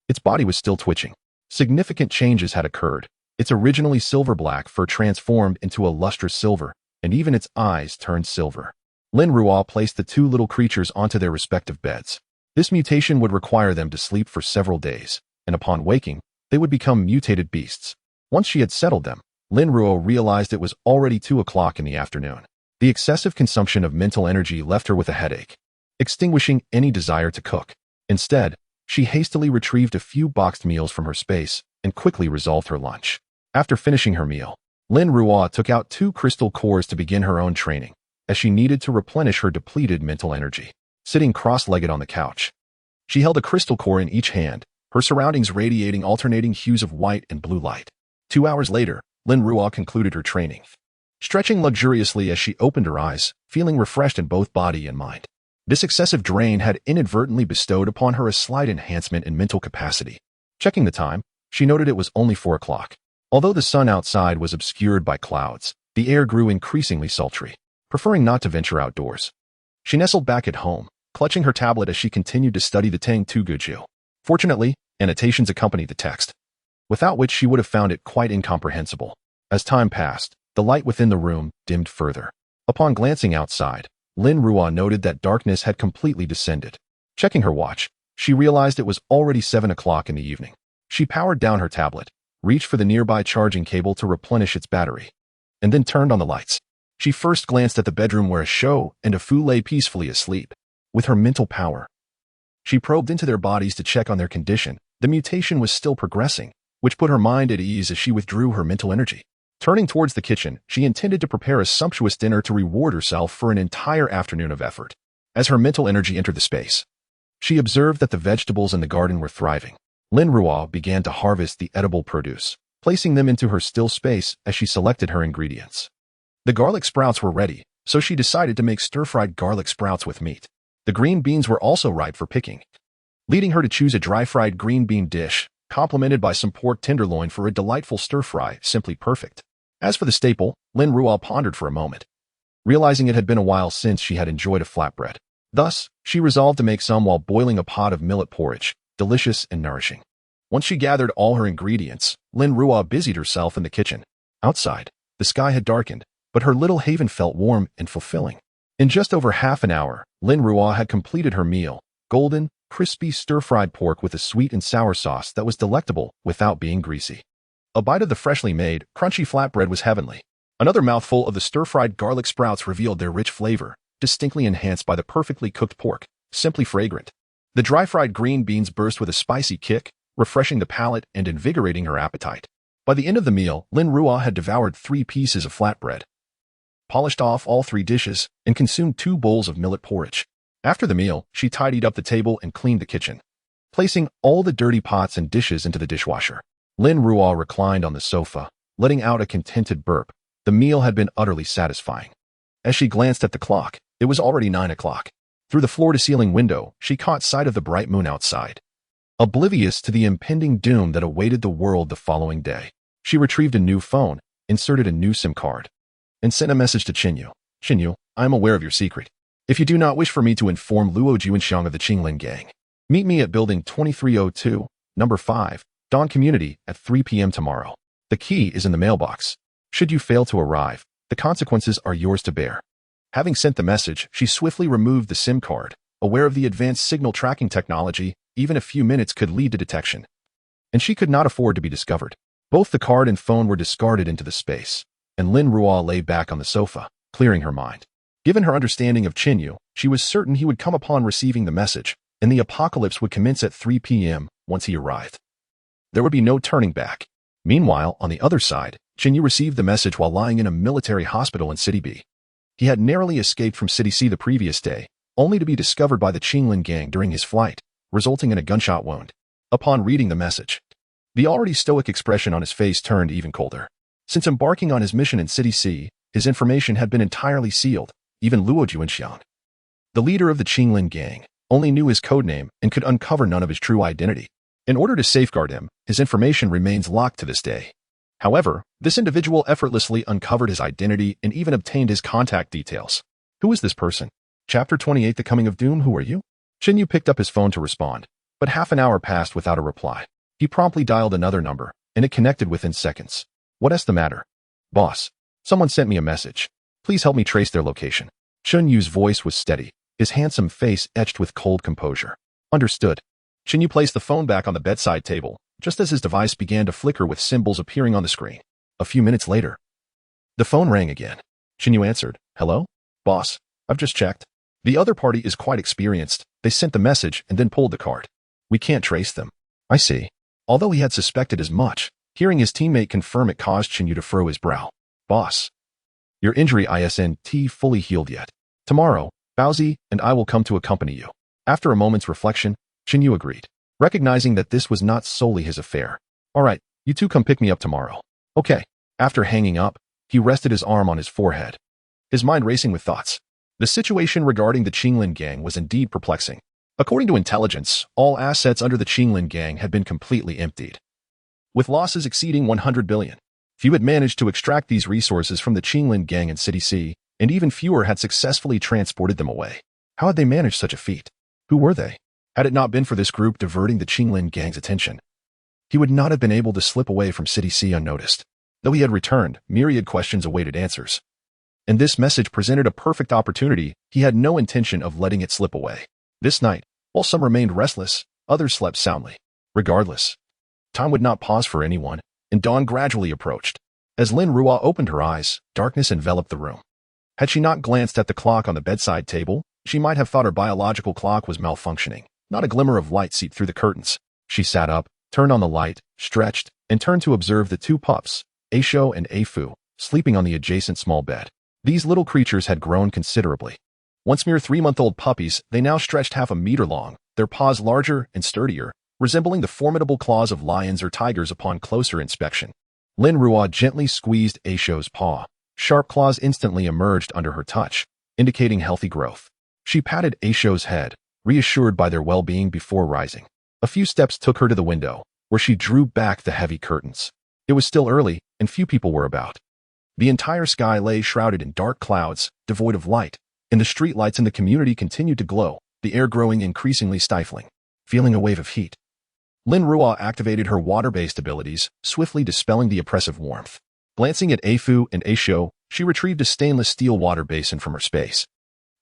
its body was still twitching. Significant changes had occurred. Its originally silver-black fur transformed into a lustrous silver, and even its eyes turned silver. Lin Ruo placed the 2 little creatures onto their respective beds. This mutation would require them to sleep for several days, and upon waking, they would become mutated beasts. Once she had settled them, Lin Ruo realized it was already 2 o'clock in the afternoon. The excessive consumption of mental energy left her with a headache, extinguishing any desire to cook. Instead, she hastily retrieved a few boxed meals from her space and quickly resolved her lunch. After finishing her meal, Lin Ruo took out 2 crystal cores to begin her own training, as she needed to replenish her depleted mental energy. Sitting cross-legged on the couch, she held a crystal core in each hand, her surroundings radiating alternating hues of white and blue light. 2 hours later, Lin Ruo concluded her training, stretching luxuriously as she opened her eyes, feeling refreshed in both body and mind. This excessive drain had inadvertently bestowed upon her a slight enhancement in mental capacity. Checking the time, she noted it was only 4 o'clock. Although the sun outside was obscured by clouds, the air grew increasingly sultry. Preferring not to venture outdoors, she nestled back at home, clutching her tablet as she continued to study the Tang Tu Guju. Fortunately, annotations accompanied the text, without which she would have found it quite incomprehensible. As time passed, the light within the room dimmed further. Upon glancing outside, Lin Ruo noted that darkness had completely descended. Checking her watch, she realized it was already 7 o'clock in the evening. She powered down her tablet, reached for the nearby charging cable to replenish its battery, and then turned on the lights. She first glanced at the bedroom where a Shou and a Fu lay peacefully asleep. With her mental power, she probed into their bodies to check on their condition. The mutation was still progressing, which put her mind at ease as she withdrew her mental energy. Turning towards the kitchen, she intended to prepare a sumptuous dinner to reward herself for an entire afternoon of effort. As her mental energy entered the space, she observed that the vegetables in the garden were thriving. Lin Ruo began to harvest the edible produce, placing them into her still space as she selected her ingredients. The garlic sprouts were ready, so she decided to make stir-fried garlic sprouts with meat. The green beans were also ripe for picking, leading her to choose a dry-fried green bean dish, complemented by some pork tenderloin for a delightful stir-fry, simply perfect. As for the staple, Lin Ruo pondered for a moment, realizing it had been a while since she had enjoyed a flatbread. Thus, she resolved to make some while boiling a pot of millet porridge, delicious and nourishing. Once she gathered all her ingredients, Lin Ruo busied herself in the kitchen. Outside, the sky had darkened, but her little haven felt warm and fulfilling. In just over half an hour, Lin Ruo had completed her meal, golden, crispy stir-fried pork with a sweet and sour sauce that was delectable without being greasy. A bite of the freshly made, crunchy flatbread was heavenly. Another mouthful of the stir-fried garlic sprouts revealed their rich flavor, distinctly enhanced by the perfectly cooked pork, simply fragrant. The dry-fried green beans burst with a spicy kick, refreshing the palate and invigorating her appetite. By the end of the meal, Lin Ruo had devoured 3 pieces of flatbread, polished off all 3 dishes, and consumed 2 bowls of millet porridge. After the meal, she tidied up the table and cleaned the kitchen, placing all the dirty pots and dishes into the dishwasher. Lin Ruo reclined on the sofa, letting out a contented burp. The meal had been utterly satisfying. As she glanced at the clock, it was already 9 o'clock. Through the floor-to-ceiling window, she caught sight of the bright moon outside. Oblivious to the impending doom that awaited the world the following day, she retrieved a new phone, inserted a new SIM card, and sent a message to Qinyu. Qinyu, I am aware of your secret. If you do not wish for me to inform Luo Juanxiang of the Qinglin gang, meet me at Building 2302, Number 5, Dawn Community, at 3 p.m. tomorrow. The key is in the mailbox. Should you fail to arrive, the consequences are yours to bear. Having sent the message, she swiftly removed the SIM card, aware of the advanced signal tracking technology. Even a few minutes could lead to detection, and she could not afford to be discovered. Both the card and phone were discarded into the space, and Lin Ruo lay back on the sofa, clearing her mind. Given her understanding of Qinyu, she was certain he would come upon receiving the message, and the apocalypse would commence at 3 p.m. once he arrived. There would be no turning back. Meanwhile, on the other side, Qinyu received the message while lying in a military hospital in City B. He had narrowly escaped from City C the previous day, only to be discovered by the Qinglin gang during his flight, resulting in a gunshot wound. Upon reading the message, the already stoic expression on his face turned even colder. Since embarking on his mission in City C, his information had been entirely sealed. Even Luo Juanxiang, the leader of the Qinglin gang, only knew his codename and could uncover none of his true identity. In order to safeguard him, his information remains locked to this day. However, this individual effortlessly uncovered his identity and even obtained his contact details. Who is this person? Chapter 28 The Coming of Doom. Who are you? Shin Yu picked up his phone to respond, but half an hour passed without a reply. He promptly dialed another number, and it connected within seconds. What's the matter? Boss, someone sent me a message. Please help me trace their location. Shin Yu's voice was steady, his handsome face etched with cold composure. Understood. Shin Yu placed the phone back on the bedside table, just as his device began to flicker with symbols appearing on the screen. A few minutes later, the phone rang again. Shin Yu answered. Hello? Boss, I've just checked. The other party is quite experienced. They sent the message and then pulled the card. We can't trace them. I see. Although he had suspected as much, hearing his teammate confirm it caused Shin Yu to furrow his brow. Boss, your injury isn't fully healed yet. Tomorrow, Baozi and I will come to accompany you. After a moment's reflection, Shin Yu agreed, recognizing that this was not solely his affair. All right, you two come pick me up tomorrow. Okay. After hanging up, he rested his arm on his forehead, his mind racing with thoughts. The situation regarding the Qinglin gang was indeed perplexing. According to intelligence, all assets under the Qinglin gang had been completely emptied, with losses exceeding 100 billion. Few had managed to extract these resources from the Qinglin gang in City C, and even fewer had successfully transported them away. How had they managed such a feat? Who were they? Had it not been for this group diverting the Qinglin gang's attention, he would not have been able to slip away from City C unnoticed. Though he had returned, myriad questions awaited answers. And this message presented a perfect opportunity. He had no intention of letting it slip away. This night, while some remained restless, others slept soundly. Regardless, time would not pause for anyone, and dawn gradually approached. As Lin Ruo opened her eyes, darkness enveloped the room. Had she not glanced at the clock on the bedside table, she might have thought her biological clock was malfunctioning. Not a glimmer of light seeped through the curtains. She sat up, turned on the light, stretched, and turned to observe the two pups, Aisho and Afu, sleeping on the adjacent small bed. These little creatures had grown considerably. Once mere 3-month-old puppies, they now stretched half a meter long, their paws larger and sturdier, resembling the formidable claws of lions or tigers upon closer inspection. Lin Ruo gently squeezed Aisho's paw. Sharp claws instantly emerged under her touch, indicating healthy growth. She patted Aisho's head, reassured by their well-being before rising. A few steps took her to the window, where she drew back the heavy curtains. It was still early, and few people were about. The entire sky lay shrouded in dark clouds, devoid of light, and the streetlights in the community continued to glow, the air growing increasingly stifling. Feeling a wave of heat, Lin Ruo activated her water-based abilities, swiftly dispelling the oppressive warmth. Glancing at Afu and Aisho, she retrieved a stainless steel water basin from her space.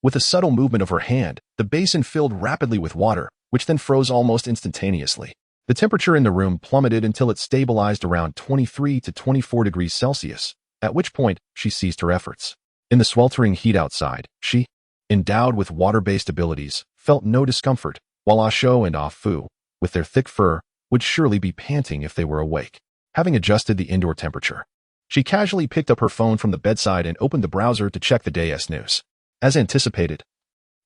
With a subtle movement of her hand, the basin filled rapidly with water, which then froze almost instantaneously. The temperature in the room plummeted until it stabilized around 23 to 24 degrees Celsius, at which point she ceased her efforts. In the sweltering heat outside, she, endowed with water-based abilities, felt no discomfort, while Aisho and Afu, with their thick fur, would surely be panting if they were awake. Having adjusted the indoor temperature, she casually picked up her phone from the bedside and opened the browser to check the day's news. As anticipated,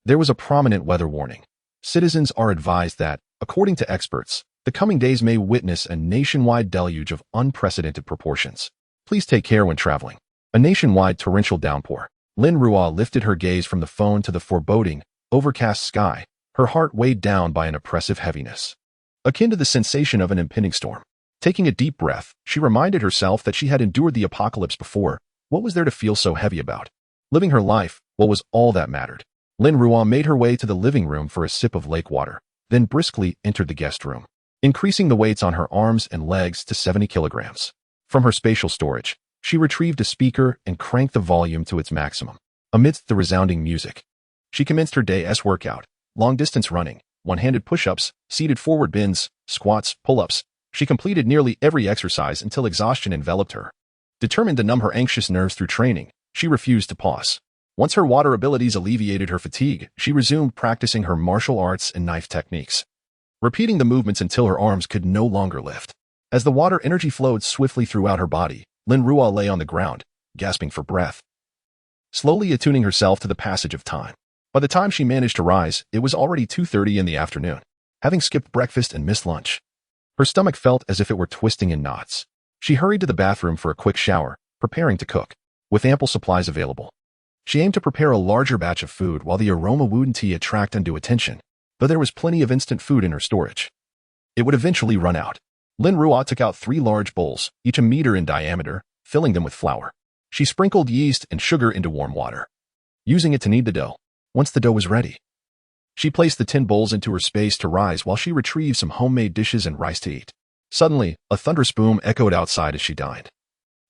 there was a prominent weather warning. Citizens are advised that, according to experts, the coming days may witness a nationwide deluge of unprecedented proportions. Please take care when traveling. A nationwide torrential downpour. Lin Ruo lifted her gaze from the phone to the foreboding, overcast sky, her heart weighed down by an oppressive heaviness, akin to the sensation of an impending storm. Taking a deep breath, she reminded herself that she had endured the apocalypse before. What was there to feel so heavy about? Living her life, what was all that mattered? Lin Ruo made her way to the living room for a sip of lake water, then briskly entered the guest room, increasing the weights on her arms and legs to 70 kilograms. From her spatial storage, she retrieved a speaker and cranked the volume to its maximum. Amidst the resounding music, she commenced her day's workout, long-distance running, one-handed push-ups, seated forward bends, squats, pull-ups. She completed nearly every exercise until exhaustion enveloped her. Determined to numb her anxious nerves through training, she refused to pause. Once her water abilities alleviated her fatigue, she resumed practicing her martial arts and knife techniques, repeating the movements until her arms could no longer lift. As the water energy flowed swiftly throughout her body, Lin Ruo lay on the ground, gasping for breath, slowly attuning herself to the passage of time. By the time she managed to rise, it was already 2:30 in the afternoon. Having skipped breakfast and missed lunch, her stomach felt as if it were twisting in knots. She hurried to the bathroom for a quick shower, preparing to cook. With ample supplies available, she aimed to prepare a larger batch of food while the aroma wouldn't attract undue attention. Though there was plenty of instant food in her storage, it would eventually run out. Lin Ruo took out 3 large bowls, each a meter in diameter, filling them with flour. She sprinkled yeast and sugar into warm water, using it to knead the dough. Once the dough was ready, she placed the tin bowls into her space to rise while she retrieved some homemade dishes and rice to eat. Suddenly, a thunderous boom echoed outside as she dined,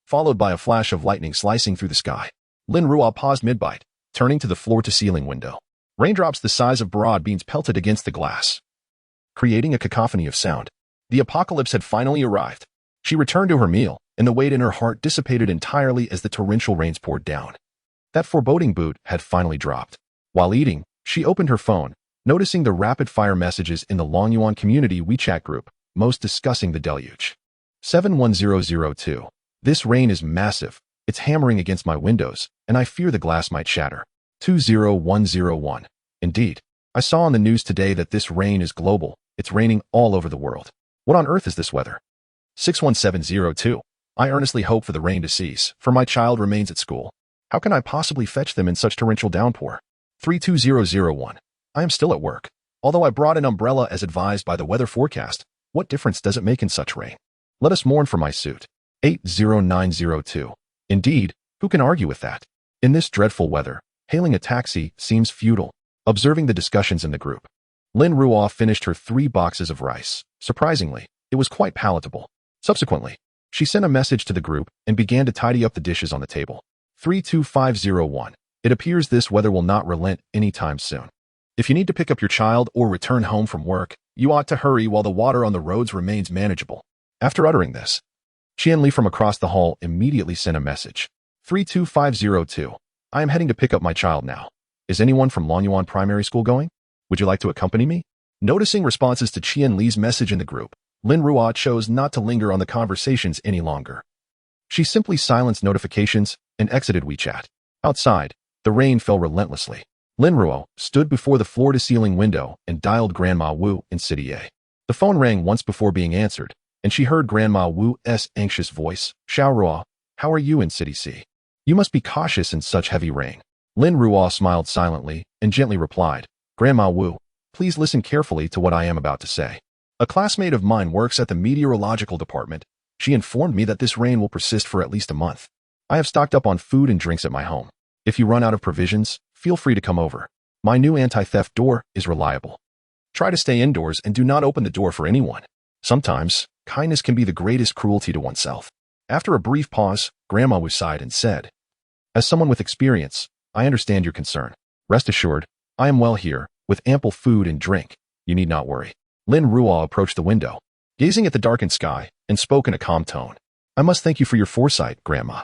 followed by a flash of lightning slicing through the sky. Lin Ruo paused mid-bite, turning to the floor-to-ceiling window. Raindrops the size of broad beans pelted against the glass, creating a cacophony of sound. The apocalypse had finally arrived. She returned to her meal, and the weight in her heart dissipated entirely as the torrential rains poured down. That foreboding boot had finally dropped. While eating, she opened her phone, noticing the rapid-fire messages in the Longyuan community WeChat group, most discussing the deluge. 71002. This rain is massive. It's hammering against my windows, and I fear the glass might shatter. 20101. Indeed. I saw on the news today that this rain is global. It's raining all over the world. What on earth is this weather? 61702. I earnestly hope for the rain to cease, for my child remains at school. How can I possibly fetch them in such torrential downpour? 32001. I am still at work. Although I brought an umbrella as advised by the weather forecast, what difference does it make in such rain? Let us mourn for my suit. 80902. Indeed, who can argue with that? In this dreadful weather, hailing a taxi seems futile. Observing the discussions in the group, Lin Ruo finished her 3 boxes of rice. Surprisingly, it was quite palatable. Subsequently, she sent a message to the group and began to tidy up the dishes on the table. 32501. It appears this weather will not relent anytime soon. If you need to pick up your child or return home from work, you ought to hurry while the water on the roads remains manageable. After uttering this, Qian Li from across the hall immediately sent a message. 32502. I am heading to pick up my child now. Is anyone from Longyuan Primary School going? Would you like to accompany me? Noticing responses to Qian Li's message in the group, Lin Ruo chose not to linger on the conversations any longer. She simply silenced notifications and exited WeChat. Outside, the rain fell relentlessly. Lin Ruo stood before the floor-to-ceiling window and dialed Grandma Wu in City A. The phone rang once before being answered, and she heard Grandma Wu's anxious voice. Xiao Ruo, how are you in City C? You must be cautious in such heavy rain. Lin Ruo smiled silently and gently replied, Grandma Wu, please listen carefully to what I am about to say. A classmate of mine works at the meteorological department. She informed me that this rain will persist for at least a month. I have stocked up on food and drinks at my home. If you run out of provisions, feel free to come over. My new anti-theft door is reliable. Try to stay indoors and do not open the door for anyone. Sometimes, kindness can be the greatest cruelty to oneself. After a brief pause, Grandma Wu sighed and said, as someone with experience, I understand your concern. Rest assured, I am well here, with ample food and drink. You need not worry. Lin Ruo approached the window, gazing at the darkened sky, and spoke in a calm tone. I must thank you for your foresight, Grandma.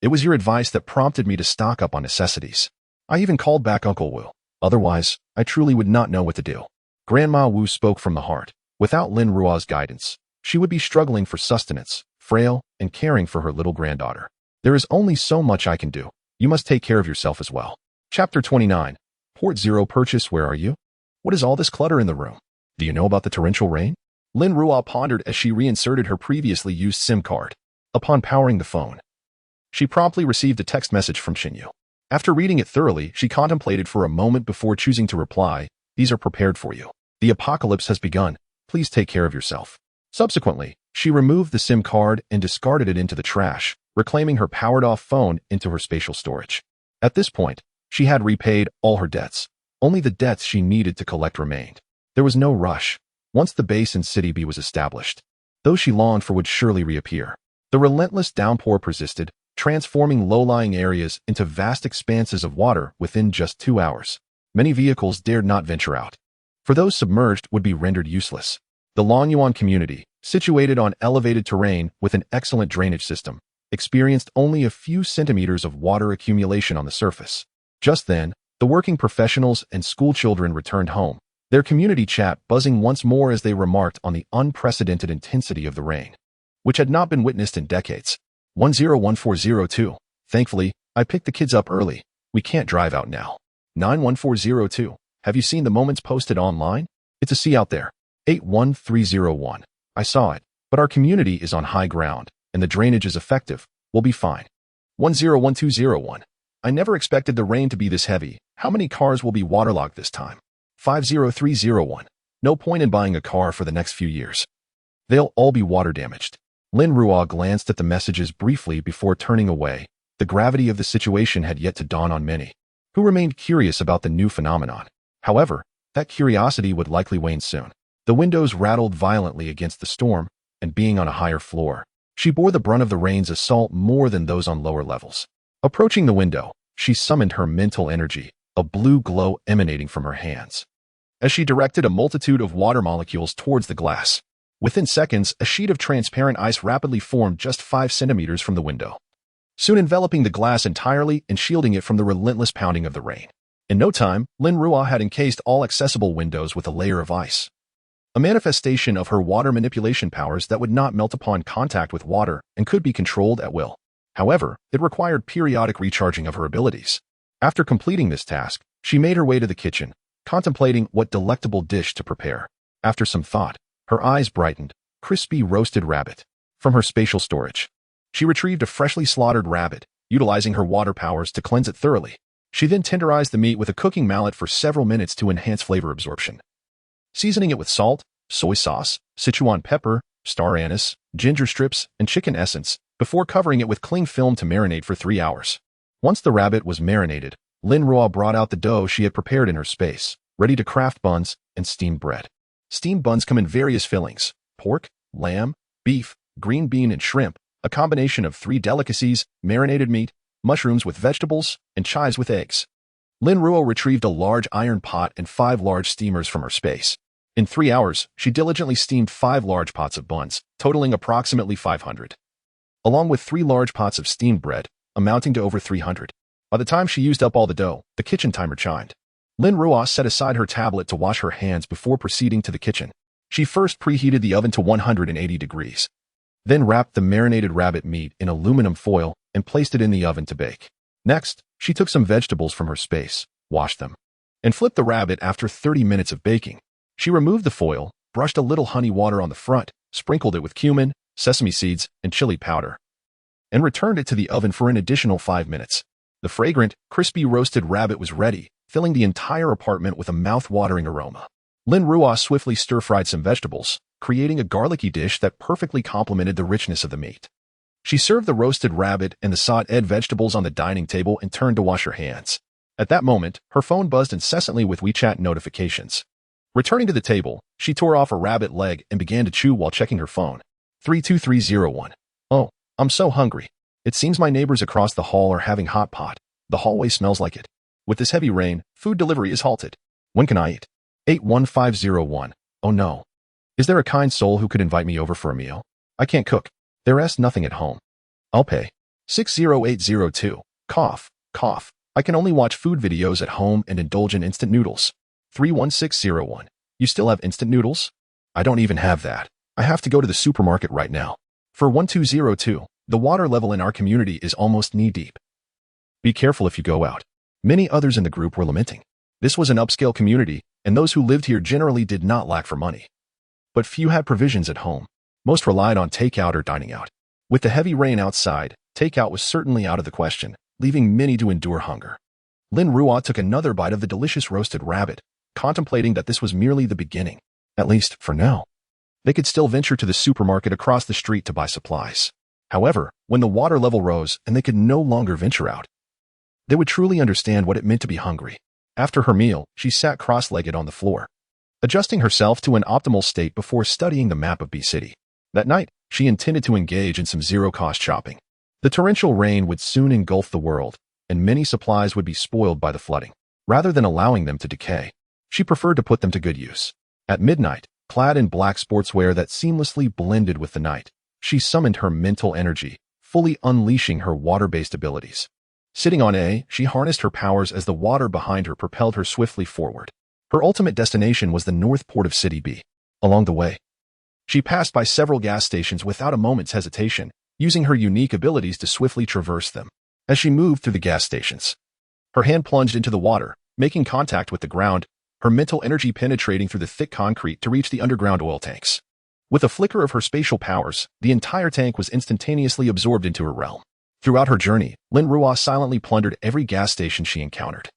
It was your advice that prompted me to stock up on necessities. I even called back Uncle Wu. Otherwise, I truly would not know what to do. Grandma Wu spoke from the heart. Without Lin Ruo's guidance, she would be struggling for sustenance, frail, and caring for her little granddaughter. There is only so much I can do. You must take care of yourself as well. Chapter 29. Port Zero Purchase, where are you? What is all this clutter in the room? Do you know about the torrential rain? Lin Ruo pondered as she reinserted her previously used SIM card. Upon powering the phone, she promptly received a text message from Xinyu. After reading it thoroughly, she contemplated for a moment before choosing to reply, these are prepared for you. The apocalypse has begun. Please take care of yourself. Subsequently, she removed the SIM card and discarded it into the trash, reclaiming her powered-off phone into her spatial storage. At this point, she had repaid all her debts. Only the debts she needed to collect remained. There was no rush. Once the base in City B was established, those she longed for would surely reappear. The relentless downpour persisted, transforming low-lying areas into vast expanses of water within just 2 hours. Many vehicles dared not venture out, for those submerged would be rendered useless. The Longyuan community, situated on elevated terrain with an excellent drainage system, experienced only a few centimeters of water accumulation on the surface. Just then, the working professionals and schoolchildren returned home, their community chat buzzing once more as they remarked on the unprecedented intensity of the rain, which had not been witnessed in decades. 101402. Thankfully, I picked the kids up early. We can't drive out now. 91402. Have you seen the moments posted online? It's a sea out there. 81301. I saw it, but our community is on high ground, and the drainage is effective. We'll be fine. 101201. I never expected the rain to be this heavy. How many cars will be waterlogged this time? 50301. No point in buying a car for the next few years. They'll all be water damaged. Lin Ruo glanced at the messages briefly before turning away. The gravity of the situation had yet to dawn on many, who remained curious about the new phenomenon. However, that curiosity would likely wane soon. The windows rattled violently against the storm, and being on a higher floor, she bore the brunt of the rain's assault more than those on lower levels. Approaching the window, she summoned her mental energy, a blue glow emanating from her hands. As she directed a multitude of water molecules towards the glass, within seconds, a sheet of transparent ice rapidly formed just 5 centimeters from the window, soon enveloping the glass entirely and shielding it from the relentless pounding of the rain. In no time, Lin Ruo had encased all accessible windows with a layer of ice, a manifestation of her water manipulation powers that would not melt upon contact with water and could be controlled at will. However, it required periodic recharging of her abilities. After completing this task, she made her way to the kitchen, contemplating what delectable dish to prepare. After some thought, her eyes brightened. Crispy roasted rabbit. From her spatial storage, she retrieved a freshly slaughtered rabbit, utilizing her water powers to cleanse it thoroughly. She then tenderized the meat with a cooking mallet for several minutes to enhance flavor absorption, seasoning it with salt, soy sauce, Sichuan pepper, star anise, ginger strips, and chicken essence, before covering it with cling film to marinate for 3 hours. Once the rabbit was marinated, Lin Ruo brought out the dough she had prepared in her space, ready to craft buns and steamed bread. Steamed buns come in various fillings: pork, lamb, beef, green bean, and shrimp, a combination of 3 delicacies: marinated meat, mushrooms with vegetables, and chives with eggs. Lin Ruo retrieved a large iron pot and 5 large steamers from her space. In 3 hours, she diligently steamed 5 large pots of buns, totaling approximately 500, along with 3 large pots of steamed bread, amounting to over 300. By the time she used up all the dough, the kitchen timer chimed. Lin Ruo set aside her tablet to wash her hands before proceeding to the kitchen. She first preheated the oven to 180 degrees, then wrapped the marinated rabbit meat in aluminum foil and placed it in the oven to bake. Next, she took some vegetables from her space, washed them, and flipped the rabbit. After 30 minutes of baking, she removed the foil, brushed a little honey water on the front, sprinkled it with cumin, sesame seeds, and chili powder, and returned it to the oven for an additional 5 minutes. The fragrant, crispy roasted rabbit was ready, filling the entire apartment with a mouth-watering aroma. Lin Ruo swiftly stir-fried some vegetables, creating a garlicky dish that perfectly complemented the richness of the meat. She served the roasted rabbit and the sautéed vegetables on the dining table and turned to wash her hands. At that moment, her phone buzzed incessantly with WeChat notifications. Returning to the table, she tore off a rabbit leg and began to chew while checking her phone. 32301. Oh, I'm so hungry. It seems my neighbors across the hall are having hot pot. The hallway smells like it. With this heavy rain, food delivery is halted. When can I eat? 81501. Oh no. Is there a kind soul who could invite me over for a meal? I can't cook. There's nothing at home. I'll pay. 60802. Cough, cough. I can only watch food videos at home and indulge in instant noodles. 31601. You still have instant noodles? I don't even have that. I have to go to the supermarket right now. For 1202, the water level in our community is almost knee-deep. Be careful if you go out. Many others in the group were lamenting. This was an upscale community, and those who lived here generally did not lack for money. But few had provisions at home. Most relied on takeout or dining out. With the heavy rain outside, takeout was certainly out of the question, leaving many to endure hunger. Lin Ruo took another bite of the delicious roasted rabbit, contemplating that this was merely the beginning, at least for now. They could still venture to the supermarket across the street to buy supplies. However, when the water level rose and they could no longer venture out, they would truly understand what it meant to be hungry. After her meal, she sat cross-legged on the floor, adjusting herself to an optimal state before studying the map of B City. That night, she intended to engage in some zero-cost shopping. The torrential rain would soon engulf the world, and many supplies would be spoiled by the flooding. Rather than allowing them to decay, she preferred to put them to good use. At midnight, clad in black sportswear that seamlessly blended with the night, she summoned her mental energy, fully unleashing her water-based abilities. Sitting on A, she harnessed her powers as the water behind her propelled her swiftly forward. Her ultimate destination was the north port of City B. Along the way, she passed by several gas stations without a moment's hesitation, using her unique abilities to swiftly traverse them. As she moved through the gas stations, her hand plunged into the water, making contact with the ground, her mental energy penetrating through the thick concrete to reach the underground oil tanks. With a flicker of her spatial powers, the entire tank was instantaneously absorbed into her realm. Throughout her journey, Lin Ruo silently plundered every gas station she encountered,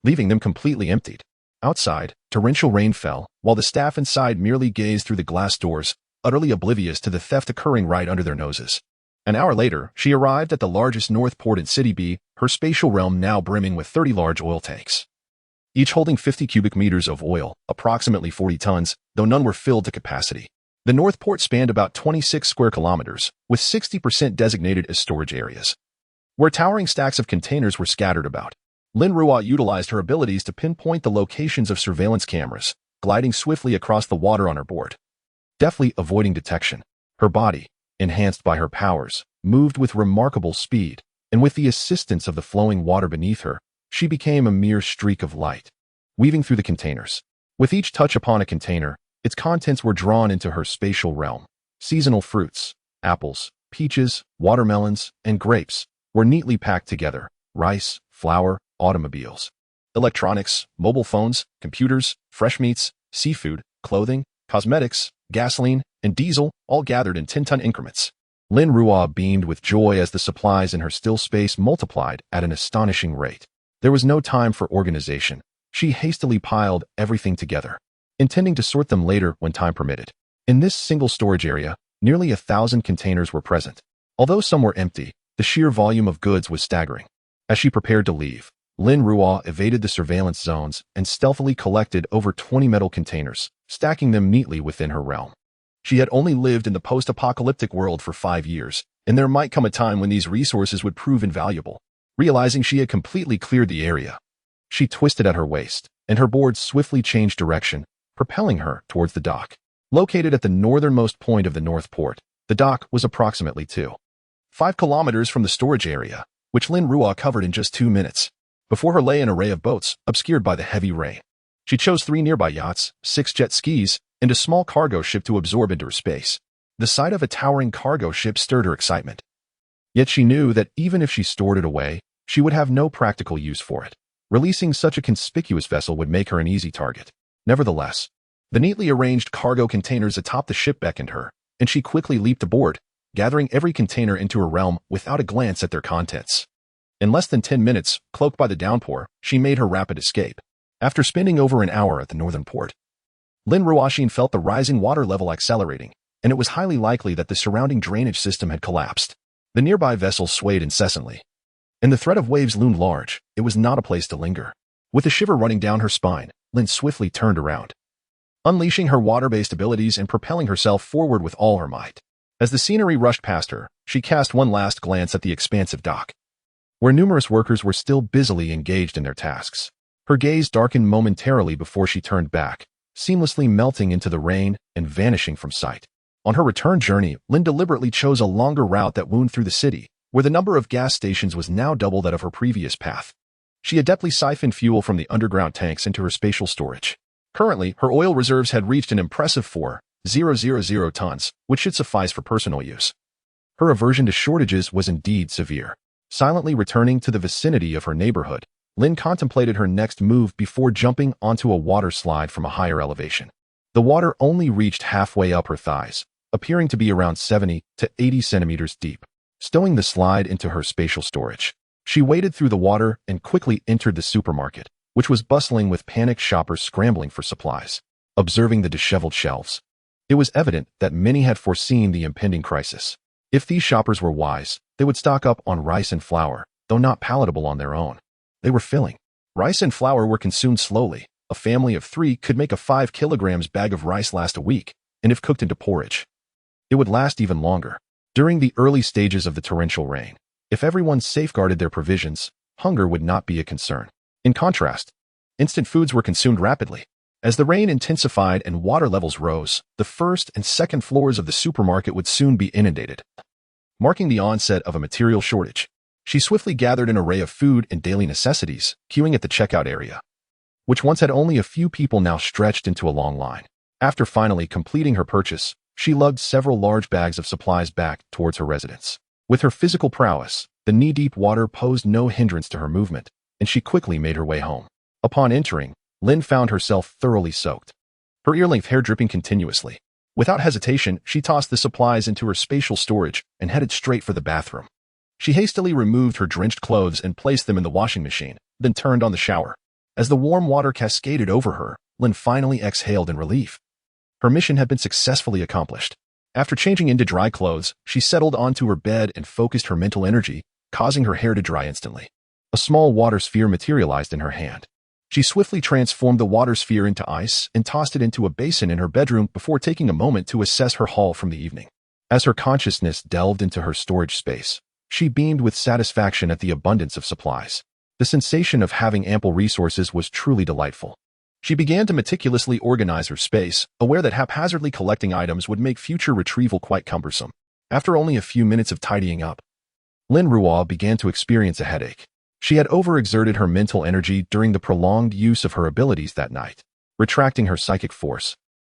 leaving them completely emptied. Outside, torrential rain fell, while the staff inside merely gazed through the glass doors, utterly oblivious to the theft occurring right under their noses. An hour later, she arrived at the largest north port in City B, her spatial realm now brimming with 30 large oil tanks, each holding 50 cubic meters of oil, approximately 40 tons, though none were filled to capacity. The north port spanned about 26 square kilometers, with 60% designated as storage areas, where towering stacks of containers were scattered about. Lin Ruo utilized her abilities to pinpoint the locations of surveillance cameras, gliding swiftly across the water on her board, deftly avoiding detection. Her body, enhanced by her powers, moved with remarkable speed, and with the assistance of the flowing water beneath her, she became a mere streak of light, weaving through the containers. With each touch upon a container, its contents were drawn into her spatial realm. Seasonal fruits, apples, peaches, watermelons, and grapes were neatly packed together. Rice, flour, automobiles, electronics, mobile phones, computers, fresh meats, seafood, clothing, cosmetics, gasoline, and diesel, all gathered in 10-ton increments. Lin Ruo beamed with joy as the supplies in her still space multiplied at an astonishing rate. There was no time for organization. She hastily piled everything together, intending to sort them later when time permitted. In this single storage area, nearly 1,000 containers were present. Although some were empty, the sheer volume of goods was staggering. As she prepared to leave, Lin Ruo evaded the surveillance zones and stealthily collected over 20 metal containers, stacking them neatly within her realm. She had only lived in the post-apocalyptic world for 5 years, and there might come a time when these resources would prove invaluable. Realizing she had completely cleared the area, she twisted at her waist, and her board swiftly changed direction, propelling her towards the dock. Located at the northernmost point of the North Port, the dock was approximately 2.5 kilometers from the storage area, which Lin Ruo covered in just 2 minutes. Before her lay an array of boats, obscured by the heavy rain. She chose 3 nearby yachts, 6 jet skis, and a small cargo ship to absorb into her space. The sight of a towering cargo ship stirred her excitement. Yet she knew that even if she stored it away, she would have no practical use for it. Releasing such a conspicuous vessel would make her an easy target. Nevertheless, the neatly arranged cargo containers atop the ship beckoned her, and she quickly leaped aboard, gathering every container into her realm without a glance at their contents. In less than 10 minutes, cloaked by the downpour, she made her rapid escape. After spending over an hour at the northern port, Lin Ruo felt the rising water level accelerating, and it was highly likely that the surrounding drainage system had collapsed. The nearby vessel swayed incessantly, and the threat of waves loomed large. It was not a place to linger. With a shiver running down her spine, Lin swiftly turned around, unleashing her water-based abilities and propelling herself forward with all her might. As the scenery rushed past her, she cast one last glance at the expansive dock, where numerous workers were still busily engaged in their tasks. Her gaze darkened momentarily before she turned back, seamlessly melting into the rain and vanishing from sight. On her return journey, Lin deliberately chose a longer route that wound through the city, where the number of gas stations was now double that of her previous path. She adeptly siphoned fuel from the underground tanks into her spatial storage. Currently, her oil reserves had reached an impressive 4,000 tons, which should suffice for personal use. Her aversion to shortages was indeed severe. Silently returning to the vicinity of her neighborhood, Lin contemplated her next move before jumping onto a water slide from a higher elevation. The water only reached halfway up her thighs, appearing to be around 70 to 80 centimeters deep. Stowing the slide into her spatial storage, she waded through the water and quickly entered the supermarket, which was bustling with panicked shoppers scrambling for supplies. Observing the disheveled shelves, it was evident that many had foreseen the impending crisis. If these shoppers were wise, they would stock up on rice and flour, though not palatable on their own. They were filling. Rice and flour were consumed slowly. A family of 3 could make a 5 kilograms bag of rice last a week, and if cooked into porridge, it would last even longer. During the early stages of the torrential rain, if everyone safeguarded their provisions, hunger would not be a concern. In contrast, instant foods were consumed rapidly. As the rain intensified and water levels rose, the first and second floors of the supermarket would soon be inundated, marking the onset of a material shortage. She swiftly gathered an array of food and daily necessities, queuing at the checkout area, which once had only a few people now stretched into a long line. After finally completing her purchase, she lugged several large bags of supplies back towards her residence. With her physical prowess, the knee-deep water posed no hindrance to her movement, and she quickly made her way home. Upon entering, Lin found herself thoroughly soaked, her ear-length hair dripping continuously. Without hesitation, she tossed the supplies into her spatial storage and headed straight for the bathroom. She hastily removed her drenched clothes and placed them in the washing machine, then turned on the shower. As the warm water cascaded over her, Lin finally exhaled in relief. Her mission had been successfully accomplished. After changing into dry clothes, she settled onto her bed and focused her mental energy, causing her hair to dry instantly. A small water sphere materialized in her hand. She swiftly transformed the water sphere into ice and tossed it into a basin in her bedroom before taking a moment to assess her haul from the evening. As her consciousness delved into her storage space, she beamed with satisfaction at the abundance of supplies. The sensation of having ample resources was truly delightful. She began to meticulously organize her space, aware that haphazardly collecting items would make future retrieval quite cumbersome. After only a few minutes of tidying up, Lin Ruo began to experience a headache. She had overexerted her mental energy during the prolonged use of her abilities that night. Retracting her psychic force,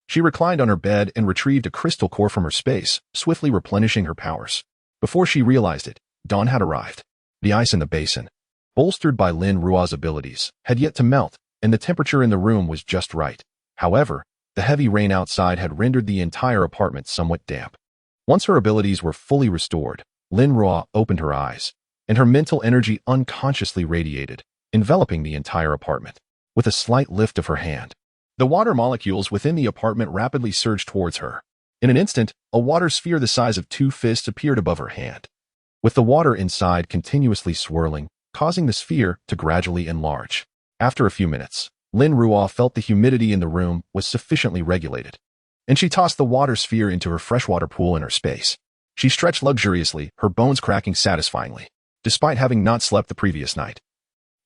she reclined on her bed and retrieved a crystal core from her space, swiftly replenishing her powers. Before she realized it, dawn had arrived. The ice in the basin, bolstered by Lin Ruo's abilities, had yet to melt, and the temperature in the room was just right. However, the heavy rain outside had rendered the entire apartment somewhat damp. Once her abilities were fully restored, Lin Ruo opened her eyes, and her mental energy unconsciously radiated, enveloping the entire apartment. With a slight lift of her hand, the water molecules within the apartment rapidly surged towards her. In an instant, a water sphere the size of 2 fists appeared above her hand, with the water inside continuously swirling, causing the sphere to gradually enlarge. After a few minutes, Lin Ruo felt the humidity in the room was sufficiently regulated, and she tossed the water sphere into her freshwater pool in her space. She stretched luxuriously, her bones cracking satisfyingly, despite having not slept the previous night.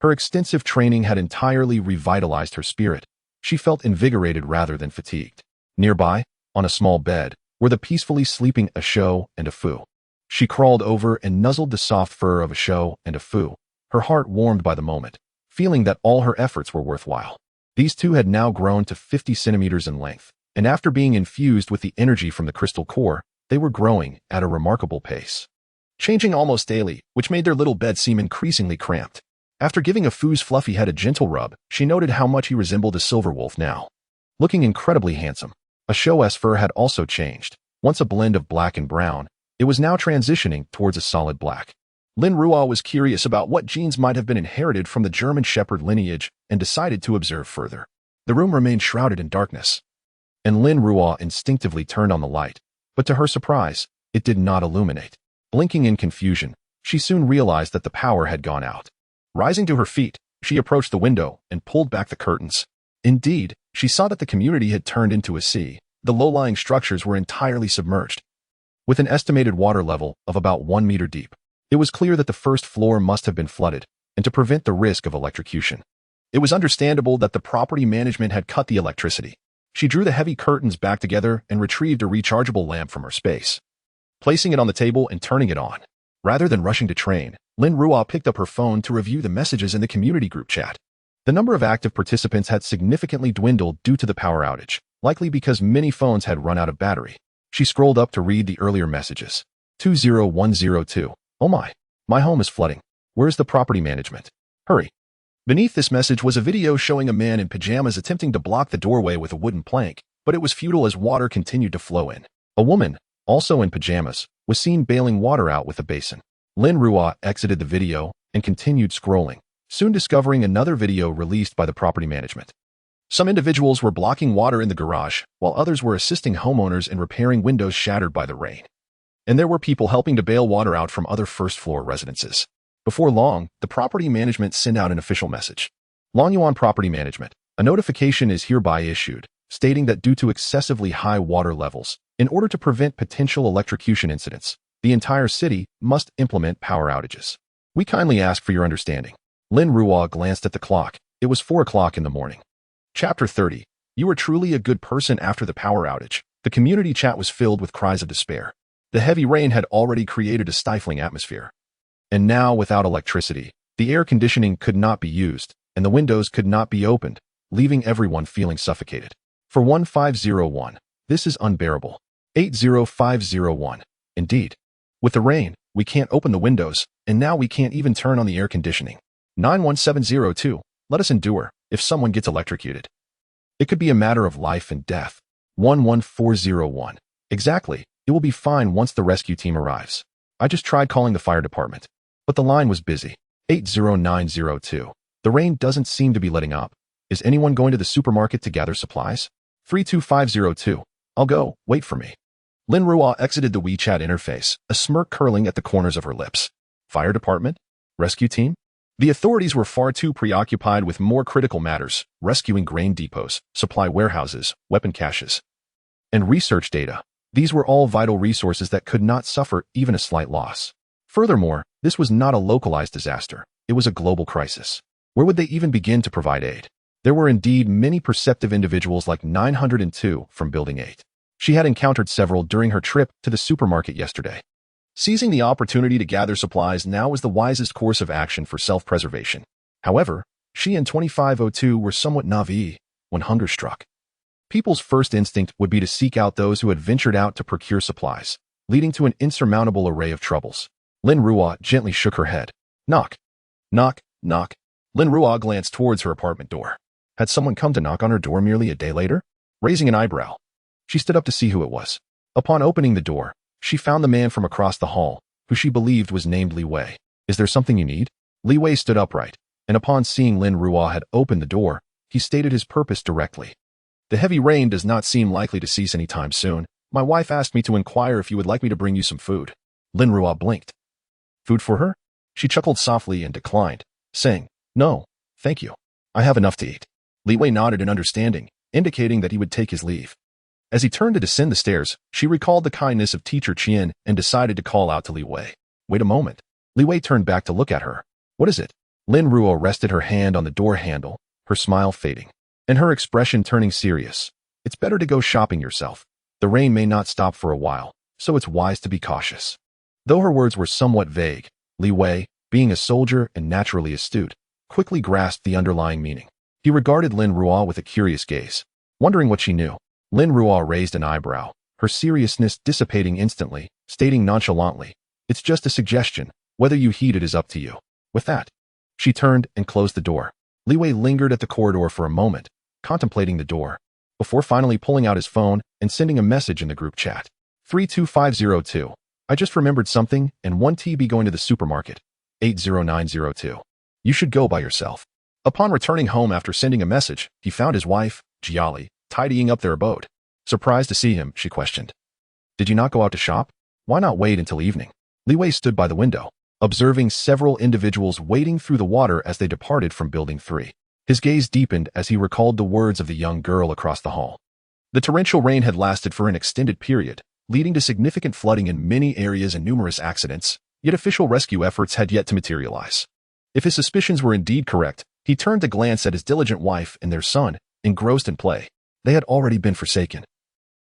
Her extensive training had entirely revitalized her spirit. She felt invigorated rather than fatigued. Nearby, on a small bed, were the peacefully sleeping a Shou and a Fu. She crawled over and nuzzled the soft fur of a Shou and a Fu, her heart warmed by the moment, feeling that all her efforts were worthwhile. These two had now grown to 50 centimeters in length, and after being infused with the energy from the crystal core, they were growing at a remarkable pace, changing almost daily, which made their little bed seem increasingly cramped. After giving a Fu's fluffy head a gentle rub, she noted how much he resembled a silver wolf now, looking incredibly handsome. A Shou's fur had also changed. Once a blend of black and brown, it was now transitioning towards a solid black. Lin Ruo was curious about what genes might have been inherited from the German Shepherd lineage and decided to observe further. The room remained shrouded in darkness, and Lin Ruo instinctively turned on the light, but to her surprise, it did not illuminate. Blinking in confusion, she soon realized that the power had gone out. Rising to her feet, she approached the window and pulled back the curtains. Indeed, she saw that the community had turned into a sea. The low-lying structures were entirely submerged, with an estimated water level of about 1 meter deep. It was clear that the first floor must have been flooded, and to prevent the risk of electrocution, it was understandable that the property management had cut the electricity. She drew the heavy curtains back together and retrieved a rechargeable lamp from her space, placing it on the table and turning it on. Rather than rushing to train, Lin Ruo picked up her phone to review the messages in the community group chat. The number of active participants had significantly dwindled due to the power outage, likely because many phones had run out of battery. She scrolled up to read the earlier messages. 20102. Oh my home is flooding. Where's the property management? Hurry. Beneath this message was a video showing a man in pajamas attempting to block the doorway with a wooden plank, but it was futile as water continued to flow in. A woman, also in pajamas, was seen bailing water out with a basin. Lin Ruo exited the video and continued scrolling, soon discovering another video released by the property management. Some individuals were blocking water in the garage, while others were assisting homeowners in repairing windows shattered by the rain. And there were people helping to bail water out from other first-floor residences. Before long, the property management sent out an official message. Longyuan Property Management, a notification is hereby issued, stating that due to excessively high water levels, in order to prevent potential electrocution incidents, the entire city must implement power outages. We kindly ask for your understanding. Lin Ruo glanced at the clock. It was 4 o'clock in the morning. Chapter 30. You are truly a good person after the power outage. The community chat was filled with cries of despair. The heavy rain had already created a stifling atmosphere. And now, without electricity, the air conditioning could not be used, and the windows could not be opened, leaving everyone feeling suffocated. For 1501, this is unbearable. 80501. Indeed. With the rain, we can't open the windows, and now we can't even turn on the air conditioning. 91702. Let us endure. If someone gets electrocuted, it could be a matter of life and death. 11401. Exactly. It will be fine once the rescue team arrives. I just tried calling the fire department, but the line was busy. 80902. The rain doesn't seem to be letting up. Is anyone going to the supermarket to gather supplies? 32502. I'll go. Wait for me. Lin Ruo exited the WeChat interface, a smirk curling at the corners of her lips. Fire department? Rescue team? The authorities were far too preoccupied with more critical matters, rescuing grain depots, supply warehouses, weapon caches, and research data. These were all vital resources that could not suffer even a slight loss. Furthermore, this was not a localized disaster. It was a global crisis. Where would they even begin to provide aid? There were indeed many perceptive individuals like 902 from Building 8. She had encountered several during her trip to the supermarket yesterday. Seizing the opportunity to gather supplies now was the wisest course of action for self-preservation. However, she and 2502 were somewhat naive when hunger struck. People's first instinct would be to seek out those who had ventured out to procure supplies, leading to an insurmountable array of troubles. Lin Ruo gently shook her head. Knock. Knock, knock. Lin Ruo glanced towards her apartment door. Had someone come to knock on her door merely a day later? Raising an eyebrow, she stood up to see who it was. Upon opening the door, she found the man from across the hall, who she believed was named Li Wei. Is there something you need? Li Wei stood upright, and upon seeing Lin Ruo had opened the door, he stated his purpose directly. The heavy rain does not seem likely to cease anytime soon. My wife asked me to inquire if you would like me to bring you some food. Lin Ruo blinked. Food for her? She chuckled softly and declined, saying, No, thank you. I have enough to eat. Li Wei nodded in understanding, indicating that he would take his leave. As he turned to descend the stairs, she recalled the kindness of Teacher Qian and decided to call out to Li Wei. Wait a moment. Li Wei turned back to look at her. What is it? Lin Ruo rested her hand on the door handle, her smile fading, and her expression turning serious. It's better to go shopping yourself. The rain may not stop for a while, so it's wise to be cautious. Though her words were somewhat vague, Li Wei, being a soldier and naturally astute, quickly grasped the underlying meaning. He regarded Lin Ruo with a curious gaze, wondering what she knew. Lin Ruo raised an eyebrow, her seriousness dissipating instantly, stating nonchalantly, It's just a suggestion. Whether you heed it is up to you. With that, she turned and closed the door. Li Wei lingered at the corridor for a moment, contemplating the door, before finally pulling out his phone and sending a message in the group chat. 32502. I just remembered something, and 1TB going to the supermarket. 80902. You should go by yourself. Upon returning home after sending a message, he found his wife, Jiali, tidying up their abode. Surprised to see him, she questioned. Did you not go out to shop? Why not wait until evening? Li Wei stood by the window, observing several individuals wading through the water as they departed from Building 3. His gaze deepened as he recalled the words of the young girl across the hall. The torrential rain had lasted for an extended period, leading to significant flooding in many areas and numerous accidents, yet official rescue efforts had yet to materialize. If his suspicions were indeed correct, he turned to glance at his diligent wife and their son, engrossed in play. They had already been forsaken.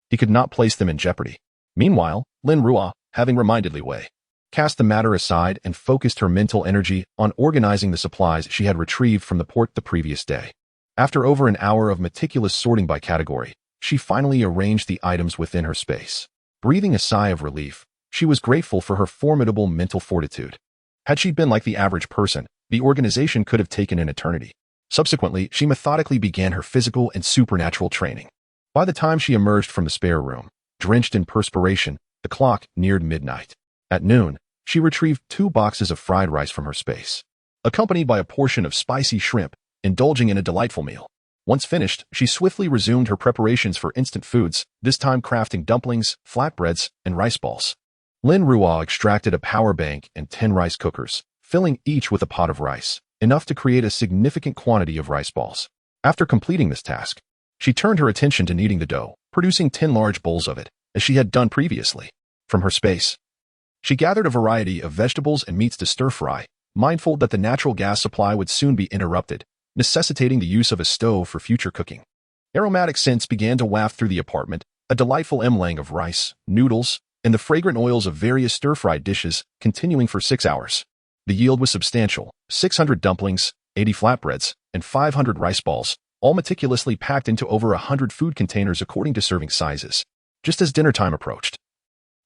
He could not place them in jeopardy. Meanwhile, Lin Ruo, having reminded Li Wei, cast the matter aside and focused her mental energy on organizing the supplies she had retrieved from the port the previous day. After over an hour of meticulous sorting by category, she finally arranged the items within her space. Breathing a sigh of relief, she was grateful for her formidable mental fortitude. Had she been like the average person, the organization could have taken an eternity. Subsequently, she methodically began her physical and supernatural training. By the time she emerged from the spare room, drenched in perspiration, the clock neared midnight. At noon, she retrieved 2 boxes of fried rice from her space, accompanied by a portion of spicy shrimp, indulging in a delightful meal. Once finished, she swiftly resumed her preparations for instant foods, this time crafting dumplings, flatbreads, and rice balls. Lin Ruo extracted a power bank and 10 rice cookers, filling each with a pot of rice, enough to create a significant quantity of rice balls. After completing this task, she turned her attention to kneading the dough, producing 10 large bowls of it, as she had done previously. From her space, she gathered a variety of vegetables and meats to stir-fry, mindful that the natural gas supply would soon be interrupted, necessitating the use of a stove for future cooking. Aromatic scents began to waft through the apartment, a delightful melange of rice, noodles, and the fragrant oils of various stir-fried dishes, continuing for 6 hours. The yield was substantial: 600 dumplings, 80 flatbreads, and 500 rice balls, all meticulously packed into over 100 food containers according to serving sizes. Just as dinner time approached,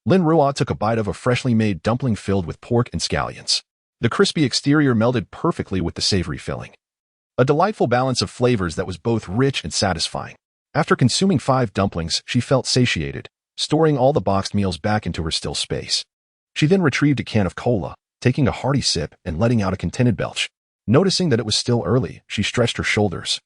Lin Ruo took a bite of a freshly made dumpling filled with pork and scallions. The crispy exterior melded perfectly with the savory filling. A delightful balance of flavors that was both rich and satisfying. After consuming 5 dumplings, she felt satiated, storing all the boxed meals back into her still space. She then retrieved a can of cola, taking a hearty sip and letting out a contented belch. Noticing that it was still early, she stretched her shoulders,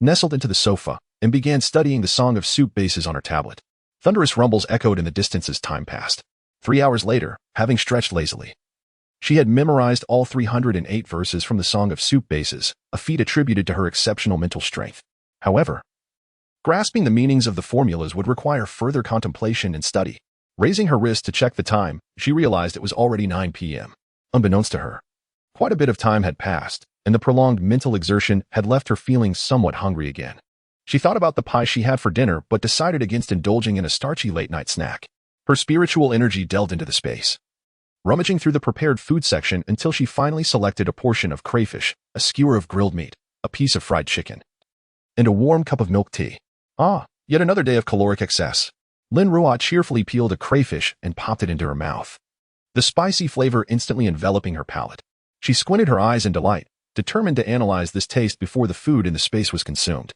nestled into the sofa, and began studying the Song of Soup bases on her tablet. Thunderous rumbles echoed in the distance as time passed. 3 hours later, having stretched lazily, she had memorized all 308 verses from the Song of Soup Bases, a feat attributed to her exceptional mental strength. However, grasping the meanings of the formulas would require further contemplation and study. Raising her wrist to check the time, she realized it was already 9 p.m. Unbeknownst to her, quite a bit of time had passed, and the prolonged mental exertion had left her feeling somewhat hungry again. She thought about the pie she had for dinner but decided against indulging in a starchy late-night snack. Her spiritual energy delved into the space, rummaging through the prepared food section until she finally selected a portion of crayfish, a skewer of grilled meat, a piece of fried chicken, and a warm cup of milk tea. Ah, yet another day of caloric excess. Lin Ruo cheerfully peeled a crayfish and popped it into her mouth, the spicy flavor instantly enveloping her palate. She squinted her eyes in delight, determined to analyze this taste before the food in the space was consumed,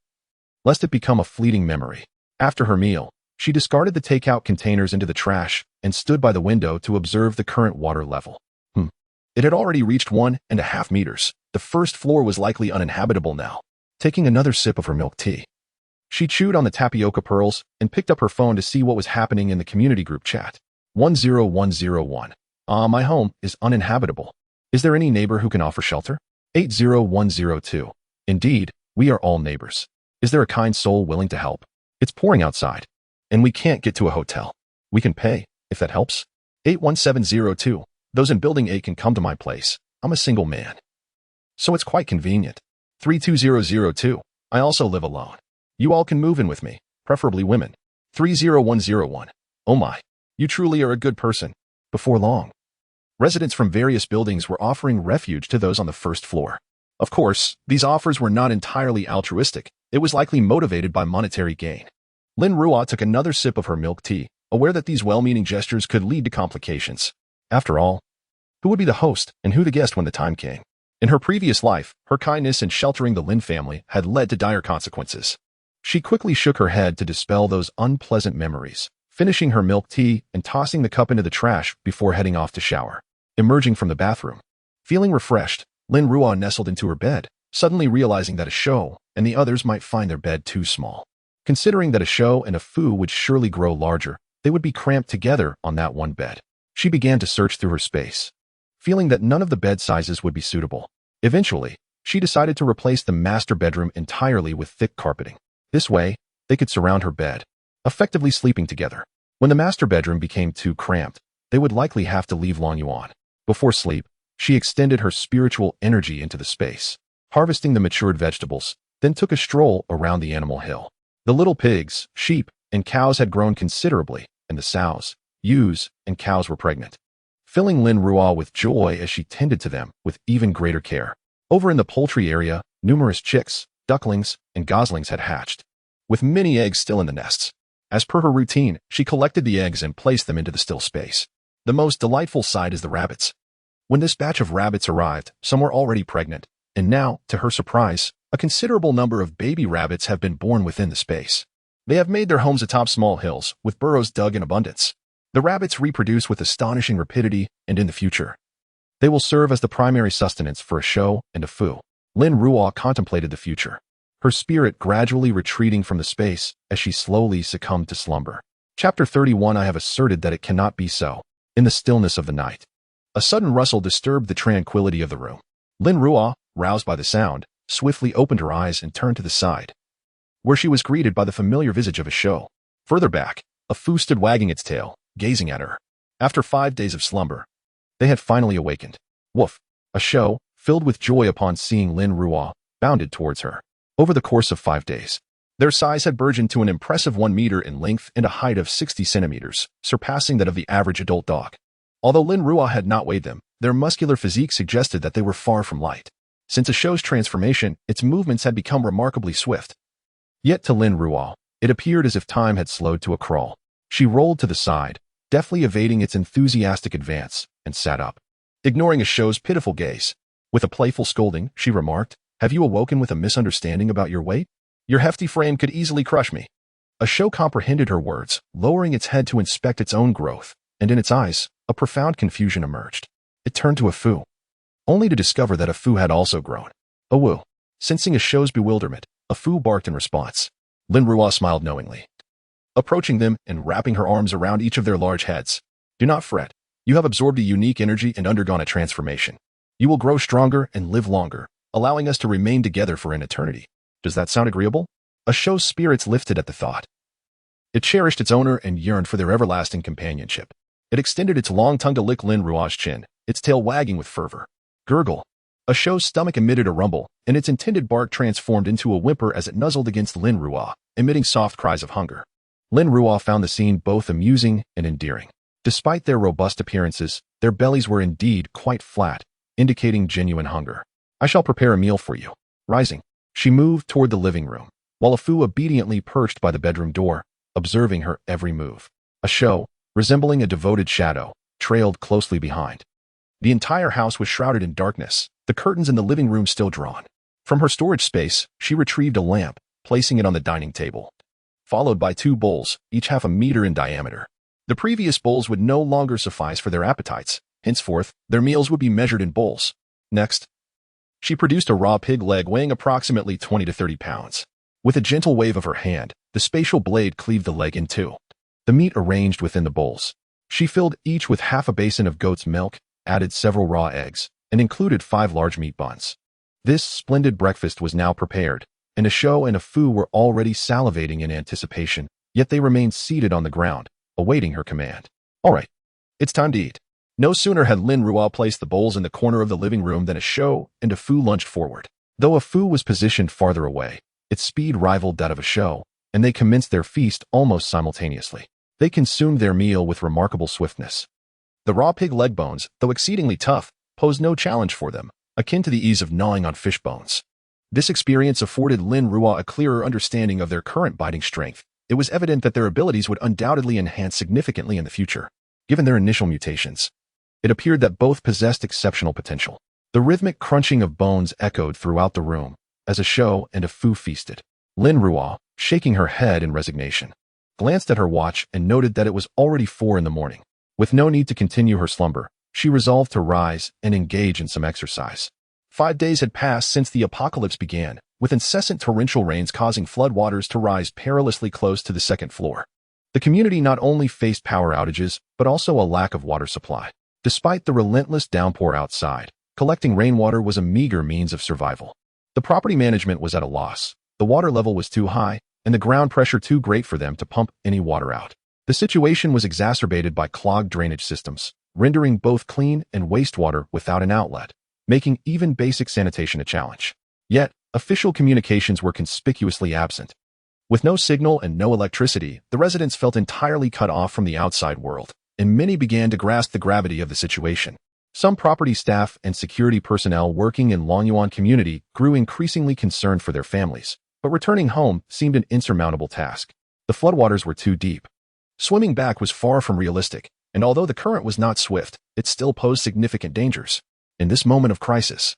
lest it become a fleeting memory. After her meal, she discarded the takeout containers into the trash and stood by the window to observe the current water level. It had already reached 1.5 meters. The first floor was likely uninhabitable now. Taking another sip of her milk tea, she chewed on the tapioca pearls and picked up her phone to see what was happening in the community group chat. 10101. My home is uninhabitable. Is there any neighbor who can offer shelter? 80102. Indeed, we are all neighbors. Is there a kind soul willing to help? It's pouring outside, and we can't get to a hotel. We can pay, if that helps. 81702. Those in Building 8 can come to my place. I'm a single man, so it's quite convenient. 32002. I also live alone. You all can move in with me, preferably women. 30101. Oh my, you truly are a good person. Before long, residents from various buildings were offering refuge to those on the first floor. Of course, these offers were not entirely altruistic. It was likely motivated by monetary gain. Lin Ruo took another sip of her milk tea, aware that these well-meaning gestures could lead to complications. After all, who would be the host and who the guest when the time came? In her previous life, her kindness in sheltering the Lin family had led to dire consequences. She quickly shook her head to dispel those unpleasant memories, finishing her milk tea and tossing the cup into the trash before heading off to shower. Emerging from the bathroom, feeling refreshed, Lin Ruo nestled into her bed, suddenly realizing that a show and the others might find their bed too small. Considering that a show and a fu would surely grow larger, they would be cramped together on that one bed. She began to search through her space, feeling that none of the bed sizes would be suitable. Eventually, she decided to replace the master bedroom entirely with thick carpeting. This way, they could surround her bed, effectively sleeping together. When the master bedroom became too cramped, they would likely have to leave Long Yuan. Before sleep, she extended her spiritual energy into the space, harvesting the matured vegetables, then took a stroll around the animal hill. The little pigs, sheep, and cows had grown considerably, and the sows, ewes, and cows were pregnant, filling Lin Ruo with joy as she tended to them with even greater care. Over in the poultry area, numerous chicks, ducklings, and goslings had hatched, with many eggs still in the nests. As per her routine, she collected the eggs and placed them into the still space. The most delightful sight is the rabbits. When this batch of rabbits arrived, some were already pregnant, and now, to her surprise, a considerable number of baby rabbits have been born within the space. They have made their homes atop small hills, with burrows dug in abundance. The rabbits reproduce with astonishing rapidity, and in the future, they will serve as the primary sustenance for a show and a fu. Lin Ruo contemplated the future, her spirit gradually retreating from the space as she slowly succumbed to slumber. Chapter 31. I have asserted that it cannot be so. In the stillness of the night, a sudden rustle disturbed the tranquility of the room. Lin Ruo, roused by the sound, swiftly opened her eyes and turned to the side, where she was greeted by the familiar visage of a show. Further back, a fu stood wagging its tail, gazing at her. After 5 days of slumber, they had finally awakened. Woof! A show, filled with joy upon seeing Lin Ruo, bounded towards her. Over the course of 5 days, their size had burgeoned to an impressive 1 meter in length and a height of 60 centimeters, surpassing that of the average adult dog. Although Lin Ruo had not weighed them, their muscular physique suggested that they were far from light. Since a show's transformation, its movements had become remarkably swift. Yet to Lin Ruo, it appeared as if time had slowed to a crawl. She rolled to the side, deftly evading its enthusiastic advance, and sat up, ignoring a show's pitiful gaze. With a playful scolding, she remarked, "Have you awoken with a misunderstanding about your weight? Your hefty frame could easily crush me." A show comprehended her words, lowering its head to inspect its own growth, and in its eyes, a profound confusion emerged. It turned to a fu, only to discover that a fu had also grown. A woo. Sensing a show's bewilderment, a fu barked in response. Lin Ruo smiled knowingly. approaching them and wrapping her arms around each of their large heads. Do not fret. You have absorbed a unique energy and undergone a transformation. You will grow stronger and live longer, allowing us to remain together for an eternity. Does that sound agreeable? A show's spirits lifted at the thought. It cherished its owner and yearned for their everlasting companionship. It extended its long tongue to lick Lin Ruo's chin, its tail wagging with fervor. Gurgle. A show's stomach emitted a rumble, and its intended bark transformed into a whimper as it nuzzled against Lin Ruo, emitting soft cries of hunger. Lin Ruo found the scene both amusing and endearing. Despite their robust appearances, their bellies were indeed quite flat, indicating genuine hunger. I shall prepare a meal for you. Rising, she moved toward the living room, while Afu obediently perched by the bedroom door, observing her every move. A show, resembling a devoted shadow, trailed closely behind. The entire house was shrouded in darkness, the curtains in the living room still drawn. From her storage space, she retrieved a lamp, placing it on the dining table, followed by 2 bowls, each half a meter in diameter. The previous bowls would no longer suffice for their appetites. Henceforth, their meals would be measured in bowls. Next, she produced a raw pig leg weighing approximately 20 to 30 pounds. With a gentle wave of her hand, the spatial blade cleaved the leg in 2. The meat arranged within the bowls. She filled each with half a basin of goat's milk, added several raw eggs, and included 5 large meat buns. This splendid breakfast was now prepared, and Asho and Afu were already salivating in anticipation, yet they remained seated on the ground, awaiting her command. All right, it's time to eat. No sooner had Lin Ruo placed the bowls in the corner of the living room than Asho and Afu lunged forward. Though Afu was positioned farther away, its speed rivaled that of Asho, and they commenced their feast almost simultaneously. They consumed their meal with remarkable swiftness. The raw pig leg bones, though exceedingly tough, posed no challenge for them, akin to the ease of gnawing on fish bones. This experience afforded Lin Ruo a clearer understanding of their current biting strength. It was evident that their abilities would undoubtedly enhance significantly in the future. Given their initial mutations, it appeared that both possessed exceptional potential. The rhythmic crunching of bones echoed throughout the room, as Asho and Afu feasted. Lin Ruo, shaking her head in resignation, glanced at her watch and noted that it was already 4 in the morning. With no need to continue her slumber, she resolved to rise and engage in some exercise. 5 days had passed since the apocalypse began, with incessant torrential rains causing floodwaters to rise perilously close to the 2nd floor. The community not only faced power outages, but also a lack of water supply. Despite the relentless downpour outside, collecting rainwater was a meager means of survival. The property management was at a loss. The water level was too high, and the ground pressure too great for them to pump any water out. The situation was exacerbated by clogged drainage systems, rendering both clean and wastewater without an outlet, making even basic sanitation a challenge. Yet, official communications were conspicuously absent. With no signal and no electricity, the residents felt entirely cut off from the outside world, and many began to grasp the gravity of the situation. Some property staff and security personnel working in Longyuan community grew increasingly concerned for their families, but returning home seemed an insurmountable task. The floodwaters were too deep. Swimming back was far from realistic, and although the current was not swift, it still posed significant dangers. In this moment of crisis,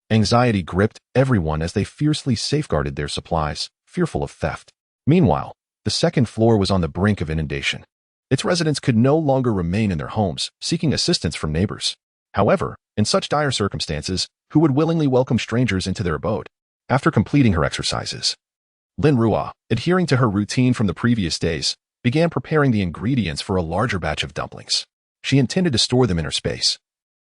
anxiety gripped everyone as they fiercely safeguarded their supplies, fearful of theft. Meanwhile, the 2nd floor was on the brink of inundation. Its residents could no longer remain in their homes, seeking assistance from neighbors. However, in such dire circumstances, who would willingly welcome strangers into their abode? After completing her exercises, Lin Ruo, adhering to her routine from the previous days, began preparing the ingredients for a larger batch of dumplings. She intended to store them in her space,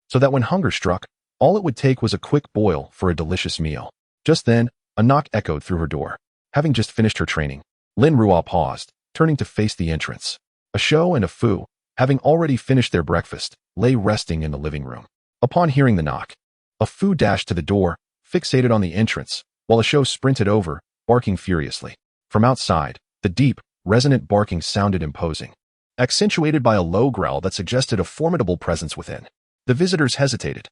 so that when hunger struck, all it would take was a quick boil for a delicious meal. Just then, a knock echoed through her door. Having just finished her training, Lin Ruo paused, turning to face the entrance. Asho and Afu, having already finished their breakfast, lay resting in the living room. Upon hearing the knock, Afu dashed to the door, fixated on the entrance, while Asho sprinted over, barking furiously. From outside, the deep, resonant barking sounded imposing, accentuated by a low growl that suggested a formidable presence within. The visitors hesitated.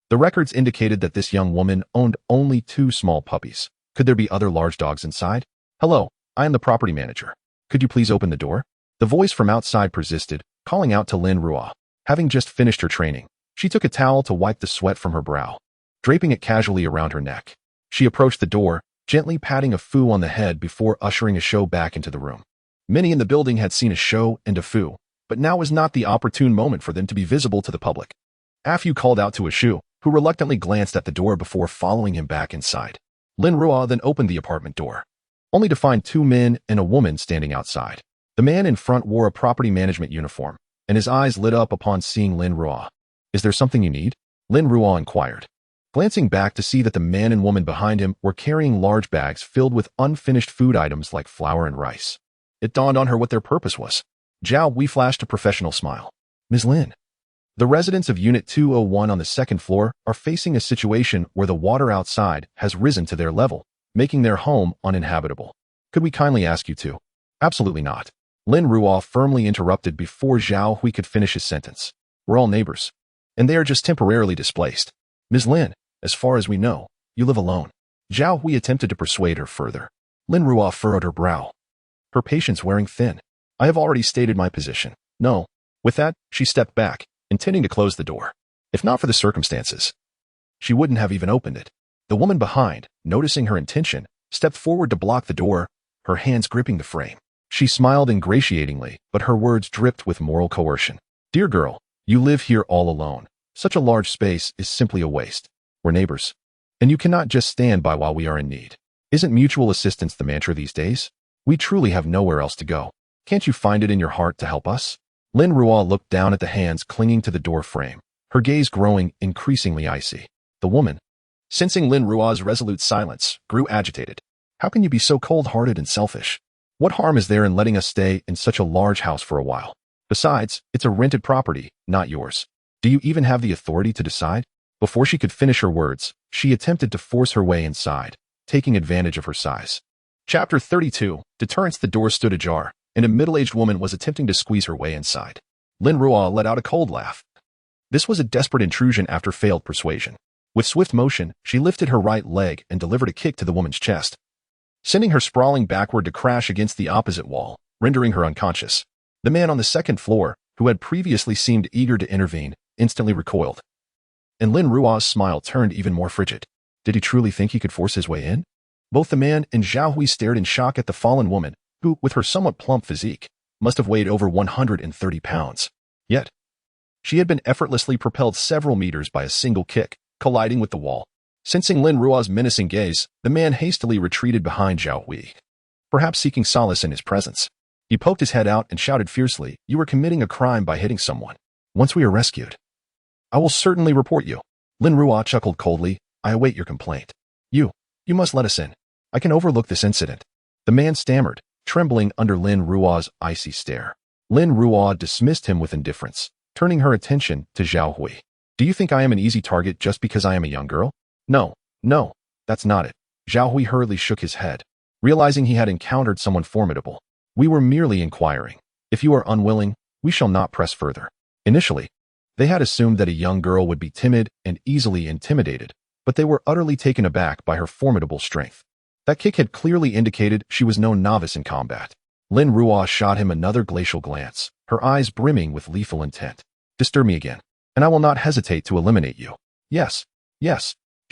The records indicated that this young woman owned only 2 small puppies. Could there be other large dogs inside? Hello, I am the property manager. Could you please open the door? The voice from outside persisted, calling out to Lin Ruo. Having just finished her training, she took a towel to wipe the sweat from her brow, draping it casually around her neck. She approached the door, gently patting Afu on the head before ushering Asho back into the room. Many in the building had seen Asho and Afu, but now was not the opportune moment for them to be visible to the public. Afu called out to Asho, who reluctantly glanced at the door before following him back inside. Lin Ruo then opened the apartment door, only to find 2 men and a woman standing outside. The The man in front wore a property management uniform, and his eyes lit up upon seeing Lin Ruo. "Is there something you need?" Lin Ruo inquired, glancing back to see that the man and woman behind him were carrying large bags filled with unfinished food items like flour and rice. It dawned on her what their purpose was. Zhao Hui flashed a professional smile. "Ms. Lin, the residents of Unit 201 on the second floor are facing a situation where the water outside has risen to their level, making their home uninhabitable. Could we kindly ask you to?" "Absolutely not." Lin Ruo firmly interrupted before Zhao Hui could finish his sentence. "We're all neighbors, and they are just temporarily displaced. Ms. Lin, as far as we know, you live alone." Zhao Hui attempted to persuade her further. Lin Ruo furrowed her brow, her patience wearing thin. "I have already stated my position. No." With that, she stepped back, intending to close the door. If not for the circumstances, she wouldn't have even opened it. The woman behind, noticing her intention, stepped forward to block the door, her hands gripping the frame. She smiled ingratiatingly, but her words dripped with moral coercion. "Dear girl, you live here all alone. Such a large space is simply a waste. We're neighbors, and you cannot just stand by while we are in need. Isn't mutual assistance the mantra these days? We truly have nowhere else to go. Can't you find it in your heart to help us?" Lin Ruo looked down at the hands clinging to the door frame, her gaze growing increasingly icy. The woman, sensing Lin Ruo's resolute silence, grew agitated. "How can you be so cold-hearted and selfish? What harm is there in letting us stay in such a large house for a while? Besides, it's a rented property, not yours. Do you even have the authority to decide?" Before she could finish her words, she attempted to force her way inside, taking advantage of her size. Chapter 32. Deterrence. The door stood ajar, and a middle-aged woman was attempting to squeeze her way inside. Lin Ruo let out a cold laugh. This was a desperate intrusion after failed persuasion. With swift motion, she lifted her right leg and delivered a kick to the woman's chest, sending her sprawling backward to crash against the opposite wall, rendering her unconscious. The man on the second floor, who had previously seemed eager to intervene, instantly recoiled, and Lin Ruo's smile turned even more frigid. Did he truly think he could force his way in? Both the man and Zhao Hui stared in shock at the fallen woman, who, with her somewhat plump physique, must have weighed over 130 pounds. Yet, she had been effortlessly propelled several meters by a single kick, colliding with the wall. Sensing Lin Ruo's menacing gaze, the man hastily retreated behind Zhao Hui, perhaps seeking solace in his presence. He poked his head out and shouted fiercely, "You are committing a crime by hitting someone. Once we are rescued, I will certainly report you." Lin Ruo chuckled coldly, "I await your complaint. You must let us in. I can overlook this incident." The man stammered, trembling under Lin Ruo's icy stare. Lin Ruo dismissed him with indifference, turning her attention to Zhao Hui. "Do you think I am an easy target just because I am a young girl?" No, that's not it." Zhao Hui hurriedly shook his head, realizing he had encountered someone formidable. "We were merely inquiring. If you are unwilling, we shall not press further." Initially, they had assumed that a young girl would be timid and easily intimidated, but they were utterly taken aback by her formidable strength. That kick had clearly indicated she was no novice in combat. Lin Ruo shot him another glacial glance, her eyes brimming with lethal intent. "Disturb me again, and I will not hesitate to eliminate you." Yes.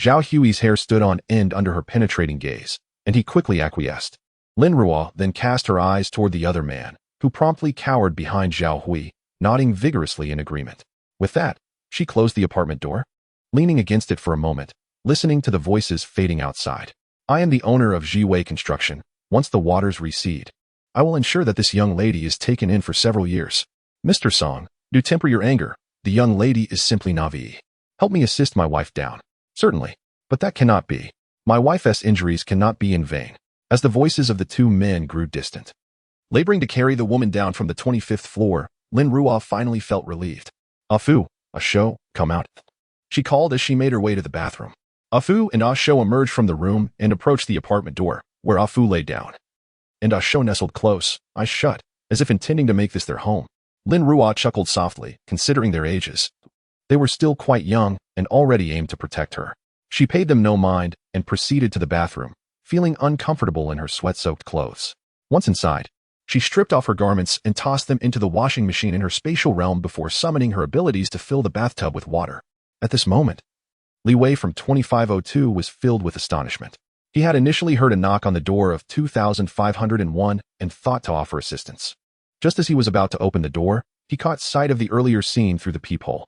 Zhao Hui's hair stood on end under her penetrating gaze, and he quickly acquiesced. Lin Ruo then cast her eyes toward the other man, who promptly cowered behind Zhao Hui, nodding vigorously in agreement. With that, she closed the apartment door, leaning against it for a moment, listening to the voices fading outside. "I am the owner of Jiwei Construction. Once the waters recede, I will ensure that this young lady is taken in for several years. Mr. Song, do temper your anger. The young lady is simply Navi. Help me assist my wife down." "Certainly, but that cannot be. My wife's injuries cannot be in vain." As the voices of the two men grew distant, laboring to carry the woman down from the 25th floor, Lin Ruo finally felt relieved. "Afu, Asho, come out," she called as she made her way to the bathroom. Afu and Asho emerged from the room and approached the apartment door, where Afu lay down, and Asho nestled close, eyes shut, as if intending to make this their home. Lin Ruo chuckled softly, considering their ages. They were still quite young and already aimed to protect her. She paid them no mind and proceeded to the bathroom, feeling uncomfortable in her sweat-soaked clothes. Once inside, she stripped off her garments and tossed them into the washing machine in her spatial realm before summoning her abilities to fill the bathtub with water. At this moment, Li Wei from 2502 was filled with astonishment. He had initially heard a knock on the door of 2501 and thought to offer assistance. Just as he was about to open the door, he caught sight of the earlier scene through the peephole.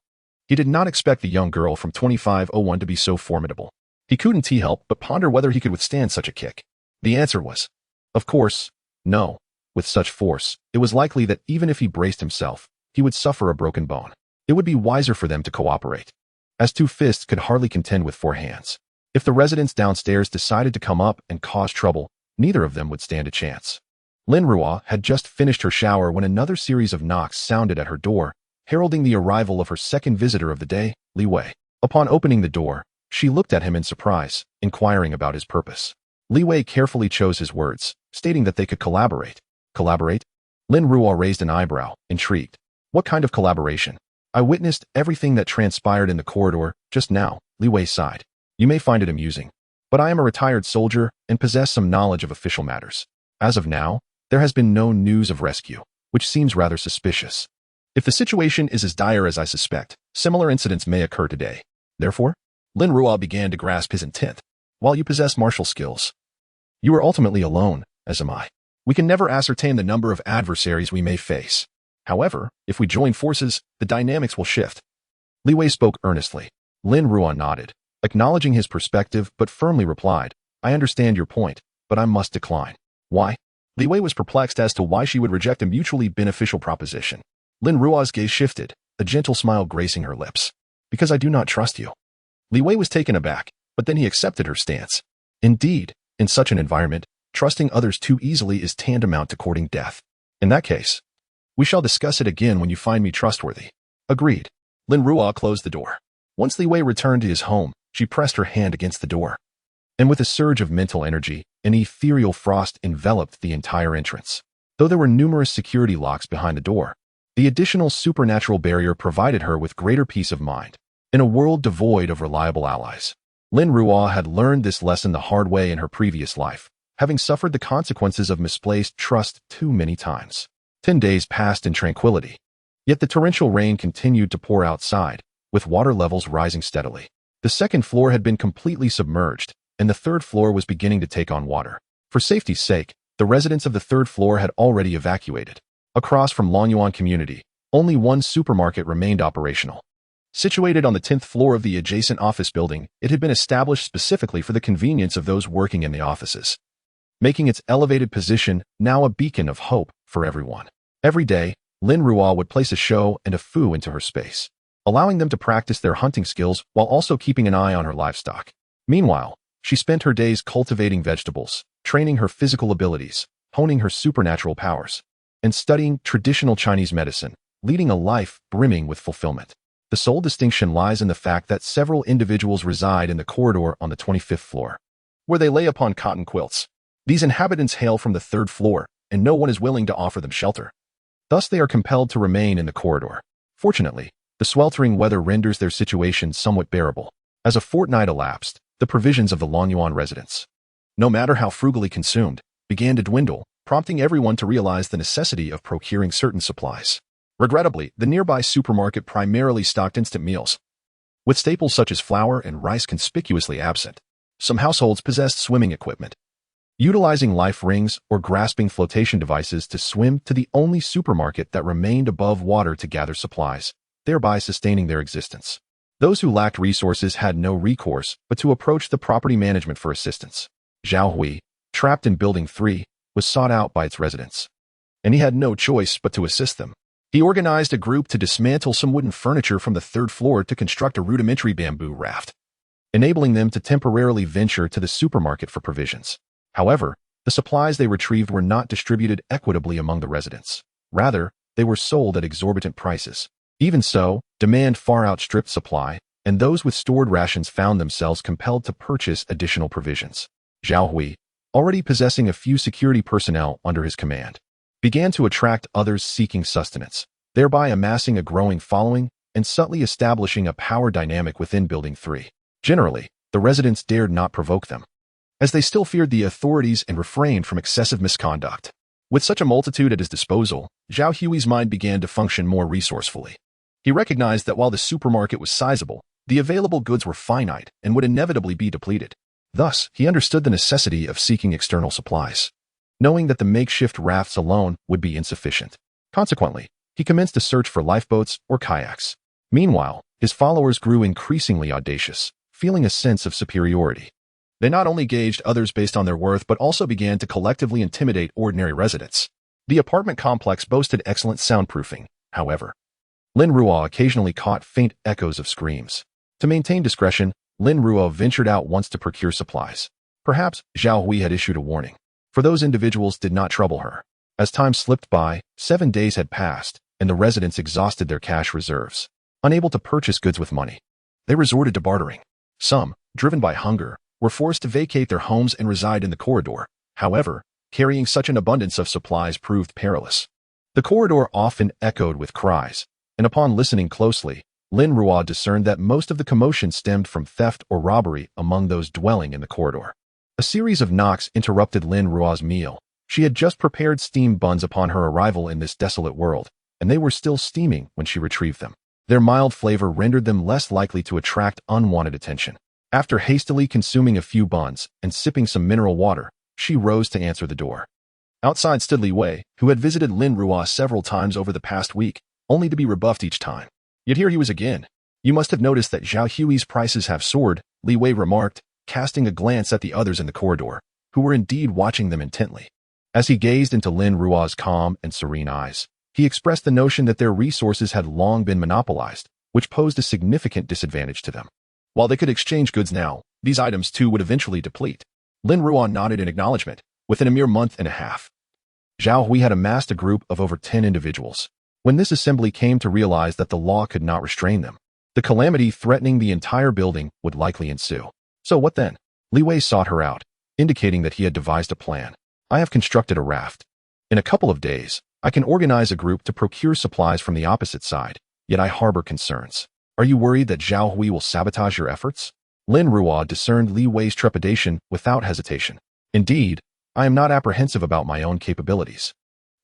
He did not expect the young girl from 2501 to be so formidable. He couldn't help but ponder whether he could withstand such a kick. The answer was, of course, no. With such force, it was likely that even if he braced himself, he would suffer a broken bone. It would be wiser for them to cooperate, as 2 fists could hardly contend with 4 hands. If the residents downstairs decided to come up and cause trouble, neither of them would stand a chance. Lin Ruo had just finished her shower when another series of knocks sounded at her door, heralding the arrival of her second visitor of the day, Li Wei. Upon opening the door, she looked at him in surprise, inquiring about his purpose. Li Wei carefully chose his words, stating that they could collaborate. Collaborate? Lin Ruo raised an eyebrow, intrigued. What kind of collaboration? I witnessed everything that transpired in the corridor just now, Li Wei sighed. You may find it amusing, but I am a retired soldier and possess some knowledge of official matters. As of now, there has been no news of rescue, which seems rather suspicious. If the situation is as dire as I suspect, similar incidents may occur today. Therefore, Lin Ruo began to grasp his intent. While you possess martial skills, you are ultimately alone, as am I. We can never ascertain the number of adversaries we may face. However, if we join forces, the dynamics will shift. Li Wei spoke earnestly. Lin Ruo nodded, acknowledging his perspective but firmly replied, I understand your point, but I must decline. Why? Li Wei was perplexed as to why she would reject a mutually beneficial proposition. Lin Ruo's gaze shifted, a gentle smile gracing her lips. Because I do not trust you. Li Wei was taken aback, but then he accepted her stance. Indeed, in such an environment, trusting others too easily is tantamount to courting death. In that case, we shall discuss it again when you find me trustworthy. Agreed. Lin Ruo closed the door. Once Li Wei returned to his home, she pressed her hand against the door. And with a surge of mental energy, an ethereal frost enveloped the entire entrance. Though there were numerous security locks behind the door, the additional supernatural barrier provided her with greater peace of mind. In a world devoid of reliable allies, Lin Ruo had learned this lesson the hard way in her previous life, having suffered the consequences of misplaced trust too many times. 10 days passed in tranquility. Yet the torrential rain continued to pour outside, with water levels rising steadily. The second floor had been completely submerged, and the third floor was beginning to take on water. For safety's sake, the residents of the third floor had already evacuated. Across from Longyuan community, only one supermarket remained operational. Situated on the 10th floor of the adjacent office building, it had been established specifically for the convenience of those working in the offices, making its elevated position now a beacon of hope for everyone. Every day, Lin Ruo would place a show and a fu into her space, allowing them to practice their hunting skills while also keeping an eye on her livestock. Meanwhile, she spent her days cultivating vegetables, training her physical abilities, honing her supernatural powers, and studying traditional Chinese medicine, leading a life brimming with fulfillment. The sole distinction lies in the fact that several individuals reside in the corridor on the 25th floor, where they lay upon cotton quilts. These inhabitants hail from the 3rd floor, and no one is willing to offer them shelter. Thus they are compelled to remain in the corridor. Fortunately, the sweltering weather renders their situation somewhat bearable. As a fortnight elapsed, the provisions of the Longyuan residents, no matter how frugally consumed, began to dwindle, prompting everyone to realize the necessity of procuring certain supplies. Regrettably, the nearby supermarket primarily stocked instant meals, with staples such as flour and rice conspicuously absent. Some households possessed swimming equipment, utilizing life rings or grasping flotation devices to swim to the only supermarket that remained above water to gather supplies, thereby sustaining their existence. Those who lacked resources had no recourse but to approach the property management for assistance. Zhao Hui, trapped in Building 3, was sought out by its residents, and he had no choice but to assist them. He organized a group to dismantle some wooden furniture from the 3rd floor to construct a rudimentary bamboo raft, enabling them to temporarily venture to the supermarket for provisions. However, the supplies they retrieved were not distributed equitably among the residents. Rather, they were sold at exorbitant prices. Even so, demand far outstripped supply, and those with stored rations found themselves compelled to purchase additional provisions. Zhao Hui, already possessing a few security personnel under his command, began to attract others seeking sustenance, thereby amassing a growing following and subtly establishing a power dynamic within Building 3. Generally, the residents dared not provoke them, as they still feared the authorities and refrained from excessive misconduct. With such a multitude at his disposal, Zhao Hui's mind began to function more resourcefully. He recognized that while the supermarket was sizable, the available goods were finite and would inevitably be depleted. Thus, he understood the necessity of seeking external supplies, knowing that the makeshift rafts alone would be insufficient. Consequently, he commenced a search for lifeboats or kayaks. Meanwhile, his followers grew increasingly audacious, feeling a sense of superiority. They not only gauged others based on their worth but also began to collectively intimidate ordinary residents. The apartment complex boasted excellent soundproofing, however. Lin Ruo occasionally caught faint echoes of screams. To maintain discretion, Lin Ruo ventured out once to procure supplies. Perhaps Zhao Hui had issued a warning, for those individuals did not trouble her. As time slipped by, 7 days had passed, and the residents exhausted their cash reserves. Unable to purchase goods with money, they resorted to bartering. Some, driven by hunger, were forced to vacate their homes and reside in the corridor. However, carrying such an abundance of supplies proved perilous. The corridor often echoed with cries, and upon listening closely, Lin Ruo discerned that most of the commotion stemmed from theft or robbery among those dwelling in the corridor. A series of knocks interrupted Lin Ruo's meal. She had just prepared steamed buns upon her arrival in this desolate world, and they were still steaming when she retrieved them. Their mild flavor rendered them less likely to attract unwanted attention. After hastily consuming a few buns and sipping some mineral water, she rose to answer the door. Outside stood Li Wei, who had visited Lin Ruo several times over the past week, only to be rebuffed each time. Yet here he was again. You must have noticed that Zhao Hui's prices have soared, Li Wei remarked, casting a glance at the others in the corridor, who were indeed watching them intently. As he gazed into Lin Ruo's calm and serene eyes, he expressed the notion that their resources had long been monopolized, which posed a significant disadvantage to them. While they could exchange goods now, these items too would eventually deplete. Lin Ruo nodded in acknowledgement. Within a mere month and a half, Zhao Hui had amassed a group of over 10 individuals. When this assembly came to realize that the law could not restrain them, the calamity threatening the entire building would likely ensue. So what then? Li Wei sought her out, indicating that he had devised a plan. I have constructed a raft. In a couple of days, I can organize a group to procure supplies from the opposite side, yet I harbor concerns. Are you worried that Zhao Hui will sabotage your efforts? Lin Ruo discerned Li Wei's trepidation without hesitation. Indeed, I am not apprehensive about my own capabilities,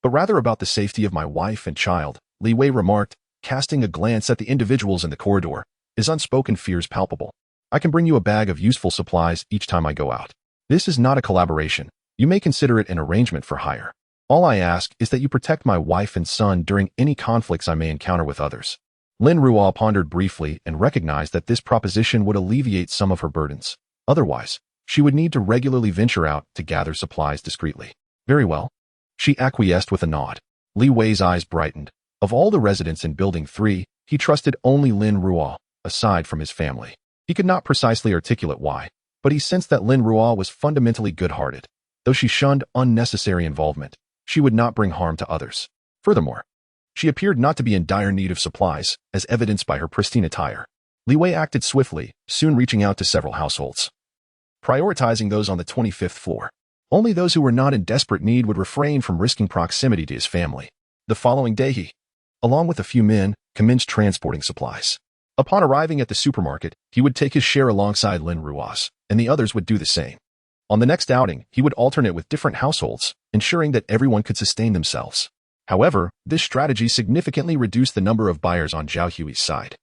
but rather about the safety of my wife and child, Li Wei remarked, casting a glance at the individuals in the corridor. His unspoken fears palpable. I can bring you a bag of useful supplies each time I go out. This is not a collaboration. You may consider it an arrangement for hire. All I ask is that you protect my wife and son during any conflicts I may encounter with others. Lin Ruo pondered briefly and recognized that this proposition would alleviate some of her burdens. Otherwise, she would need to regularly venture out to gather supplies discreetly. Very well. She acquiesced with a nod. Li Wei's eyes brightened. Of all the residents in Building 3, he trusted only Lin Ruo, aside from his family. He could not precisely articulate why, but he sensed that Lin Ruo was fundamentally good-hearted. Though she shunned unnecessary involvement, she would not bring harm to others. Furthermore, she appeared not to be in dire need of supplies, as evidenced by her pristine attire. Li Wei acted swiftly, soon reaching out to several households, prioritizing those on the 25th floor. Only those who were not in desperate need would refrain from risking proximity to his family. The following day he, along with a few men, commenced transporting supplies. Upon arriving at the supermarket, he would take his share alongside Lin Ruo's, and the others would do the same. On the next outing, he would alternate with different households, ensuring that everyone could sustain themselves. However, this strategy significantly reduced the number of buyers on Zhao Hui's side,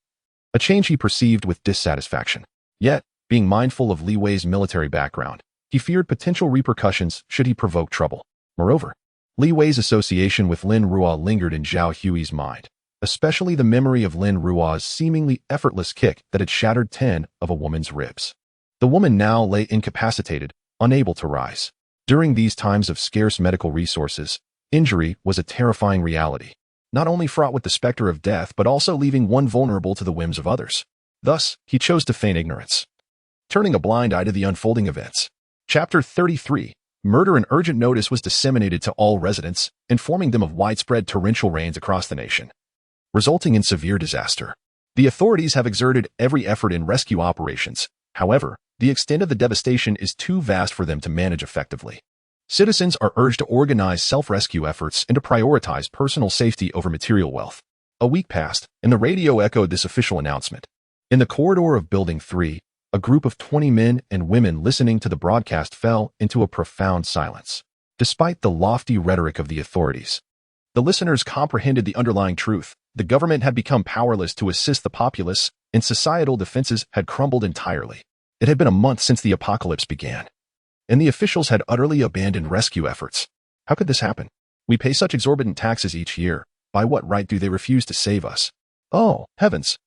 a change he perceived with dissatisfaction. Yet, being mindful of Li Wei's military background, he feared potential repercussions should he provoke trouble. Moreover, Li Wei's association with Lin Ruo lingered in Zhao Hui's mind, especially the memory of Lin Ruo's seemingly effortless kick that had shattered 10 of a woman's ribs. The woman now lay incapacitated, unable to rise. During these times of scarce medical resources, injury was a terrifying reality, not only fraught with the specter of death but also leaving one vulnerable to the whims of others. Thus, he chose to feign ignorance, turning a blind eye to the unfolding events. Chapter 33. Murder and urgent notice was disseminated to all residents, informing them of widespread torrential rains across the nation, resulting in severe disaster. The authorities have exerted every effort in rescue operations. However, the extent of the devastation is too vast for them to manage effectively. Citizens are urged to organize self-rescue efforts and to prioritize personal safety over material wealth. A week passed, and the radio echoed this official announcement. In the corridor of Building 3, a group of 20 men and women listening to the broadcast fell into a profound silence. Despite the lofty rhetoric of the authorities, the listeners comprehended the underlying truth. The government had become powerless to assist the populace, and societal defenses had crumbled entirely. It had been a month since the apocalypse began, and the officials had utterly abandoned rescue efforts. How could this happen? We pay such exorbitant taxes each year. By what right do they refuse to save us? Oh, heavens!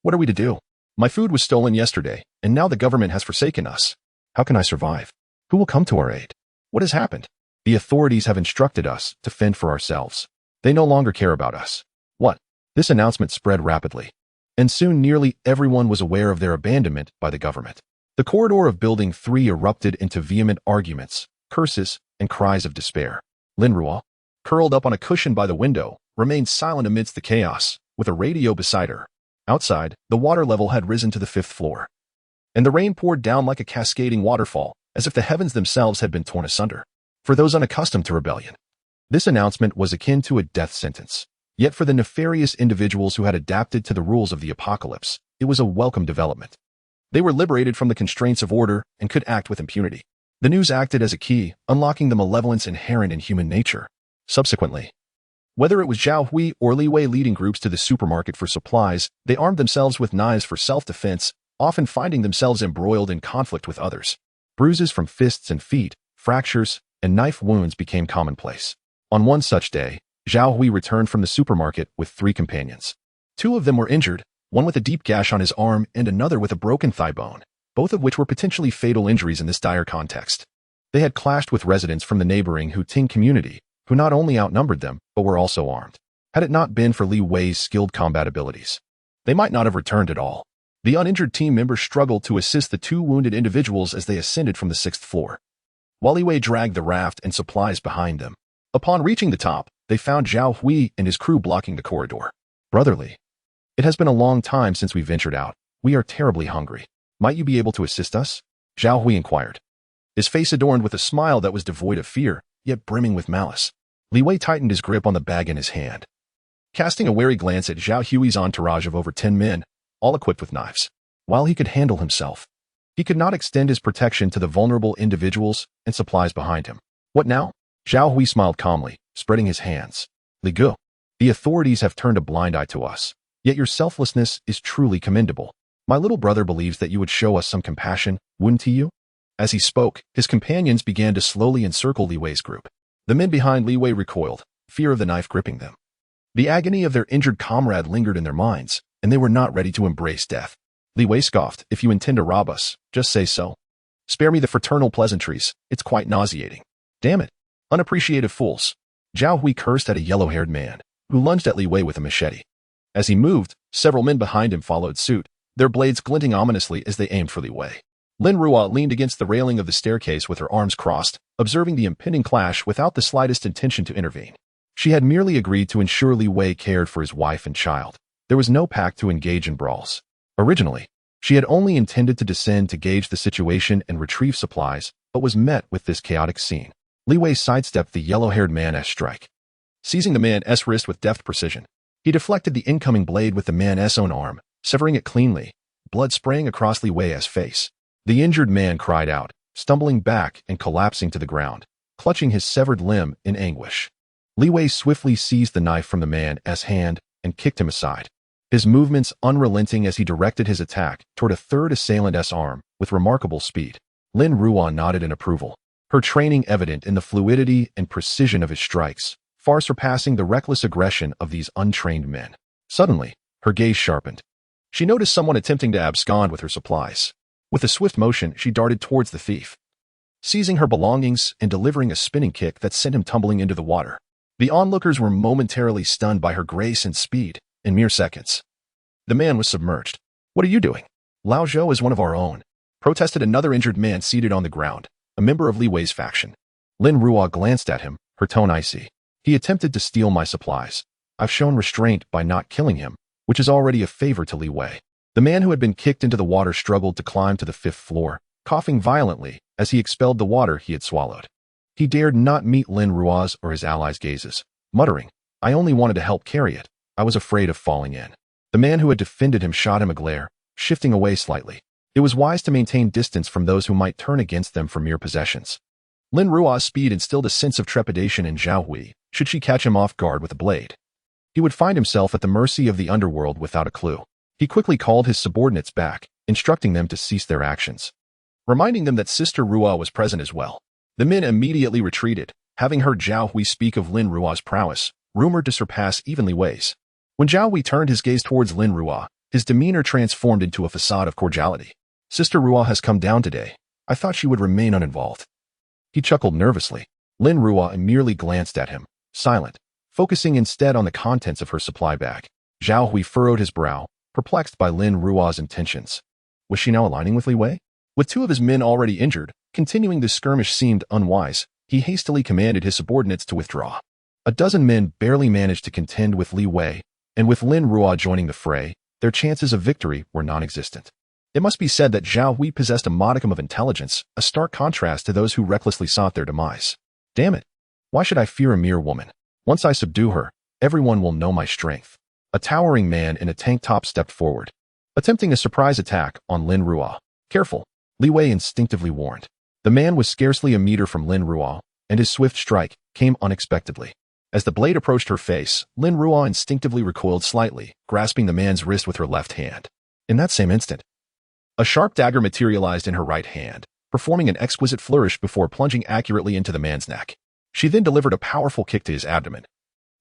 What are we to do? My food was stolen yesterday, and now the government has forsaken us. How can I survive? Who will come to our aid? What has happened? The authorities have instructed us to fend for ourselves. They no longer care about us. What? This announcement spread rapidly, and soon nearly everyone was aware of their abandonment by the government. The corridor of Building 3 erupted into vehement arguments, curses, and cries of despair. Lin Ruo, curled up on a cushion by the window, remained silent amidst the chaos, with a radio beside her. Outside, the water level had risen to the 5th floor, and the rain poured down like a cascading waterfall, as if the heavens themselves had been torn asunder. For those unaccustomed to rebellion, this announcement was akin to a death sentence. Yet for the nefarious individuals who had adapted to the rules of the apocalypse, it was a welcome development. They were liberated from the constraints of order and could act with impunity. The news acted as a key, unlocking the malevolence inherent in human nature. Subsequently, whether it was Zhao Hui or Li Wei leading groups to the supermarket for supplies, they armed themselves with knives for self-defense, often finding themselves embroiled in conflict with others. Bruises from fists and feet, fractures, and knife wounds became commonplace. On one such day, Zhao Hui returned from the supermarket with 3 companions. 2 of them were injured, one with a deep gash on his arm and another with a broken thigh bone, both of which were potentially fatal injuries in this dire context. They had clashed with residents from the neighboring Huting community, who not only outnumbered them, but were also armed. Had it not been for Li Wei's skilled combat abilities, they might not have returned at all. The uninjured team members struggled to assist the 2 wounded individuals as they ascended from the 6th floor, while Li Wei dragged the raft and supplies behind them. Upon reaching the top, they found Zhao Hui and his crew blocking the corridor. Brotherly, it has been a long time since we ventured out. We are terribly hungry. Might you be able to assist us? Zhao Hui inquired, his face adorned with a smile that was devoid of fear, yet brimming with malice. Li Wei tightened his grip on the bag in his hand, casting a wary glance at Zhao Hui's entourage of over 10 men, all equipped with knives. While he could handle himself, he could not extend his protection to the vulnerable individuals and supplies behind him. What now? Zhao Hui smiled calmly, spreading his hands. Li Gu, the authorities have turned a blind eye to us, yet your selflessness is truly commendable. My little brother believes that you would show us some compassion, wouldn't you? As he spoke, his companions began to slowly encircle Li Wei's group. The men behind Li Wei recoiled, fear of the knife gripping them. The agony of their injured comrade lingered in their minds, and they were not ready to embrace death. Li Wei scoffed, if you intend to rob us, just say so. Spare me the fraternal pleasantries, it's quite nauseating. Damn it. Unappreciative fools. Zhao Hui cursed at a yellow-haired man, who lunged at Li Wei with a machete. As he moved, several men behind him followed suit, their blades glinting ominously as they aimed for Li Wei. Lin Ruo leaned against the railing of the staircase with her arms crossed, observing the impending clash without the slightest intention to intervene. She had merely agreed to ensure Li Wei cared for his wife and child. There was no pact to engage in brawls. Originally, she had only intended to descend to gauge the situation and retrieve supplies, but was met with this chaotic scene. Li Wei sidestepped the yellow-haired man's strike, seizing the man's wrist with deft precision. He deflected the incoming blade with the man's own arm, severing it cleanly, blood spraying across Li Wei's face. The injured man cried out, stumbling back and collapsing to the ground, clutching his severed limb in anguish. Li Wei swiftly seized the knife from the man's hand and kicked him aside, his movements unrelenting as he directed his attack toward a third assailant's arm with remarkable speed. Lin Ruo nodded in approval, her training evident in the fluidity and precision of his strikes, far surpassing the reckless aggression of these untrained men. Suddenly, her gaze sharpened. She noticed someone attempting to abscond with her supplies. With a swift motion, she darted towards the thief, seizing her belongings and delivering a spinning kick that sent him tumbling into the water. The onlookers were momentarily stunned by her grace and speed. In mere seconds, the man was submerged. What are you doing? Lao Zhou is one of our own, protested another injured man seated on the ground, a member of Li Wei's faction. Lin Ruo glanced at him, her tone icy. He attempted to steal my supplies. I've shown restraint by not killing him, which is already a favor to Li Wei. The man who had been kicked into the water struggled to climb to the 5th floor, coughing violently as he expelled the water he had swallowed. He dared not meet Lin Ruo's or his allies' gazes, muttering, I only wanted to help carry it. I was afraid of falling in. The man who had defended him shot him a glare, shifting away slightly. It was wise to maintain distance from those who might turn against them for mere possessions. Lin Ruo's speed instilled a sense of trepidation in Zhao Hui, should she catch him off guard with a blade. He would find himself at the mercy of the underworld without a clue. He quickly called his subordinates back, instructing them to cease their actions, reminding them that Sister Ruo was present as well. The men immediately retreated, having heard Zhao Hui speak of Lin Ruo's prowess, rumored to surpass even Li Wei's. When Zhao Hui turned his gaze towards Lin Ruo, his demeanor transformed into a facade of cordiality. Sister Ruo has come down today. I thought she would remain uninvolved. He chuckled nervously. Lin Ruo merely glanced at him, silent, focusing instead on the contents of her supply bag. Zhao Hui furrowed his brow, perplexed by Lin Ruo's intentions. Was she now aligning with Li Wei? With two of his men already injured, continuing the skirmish seemed unwise. He hastily commanded his subordinates to withdraw. A dozen men barely managed to contend with Li Wei, and with Lin Ruo joining the fray, their chances of victory were non-existent. It must be said that Zhao Hui possessed a modicum of intelligence, a stark contrast to those who recklessly sought their demise. Damn it! Why should I fear a mere woman? Once I subdue her, everyone will know my strength. A towering man in a tank top stepped forward, attempting a surprise attack on Lin Ruo. Careful, Li Wei instinctively warned. The man was scarcely a meter from Lin Ruo, and his swift strike came unexpectedly. As the blade approached her face, Lin Ruo instinctively recoiled slightly, grasping the man's wrist with her left hand. In that same instant, a sharp dagger materialized in her right hand, performing an exquisite flourish before plunging accurately into the man's neck. She then delivered a powerful kick to his abdomen,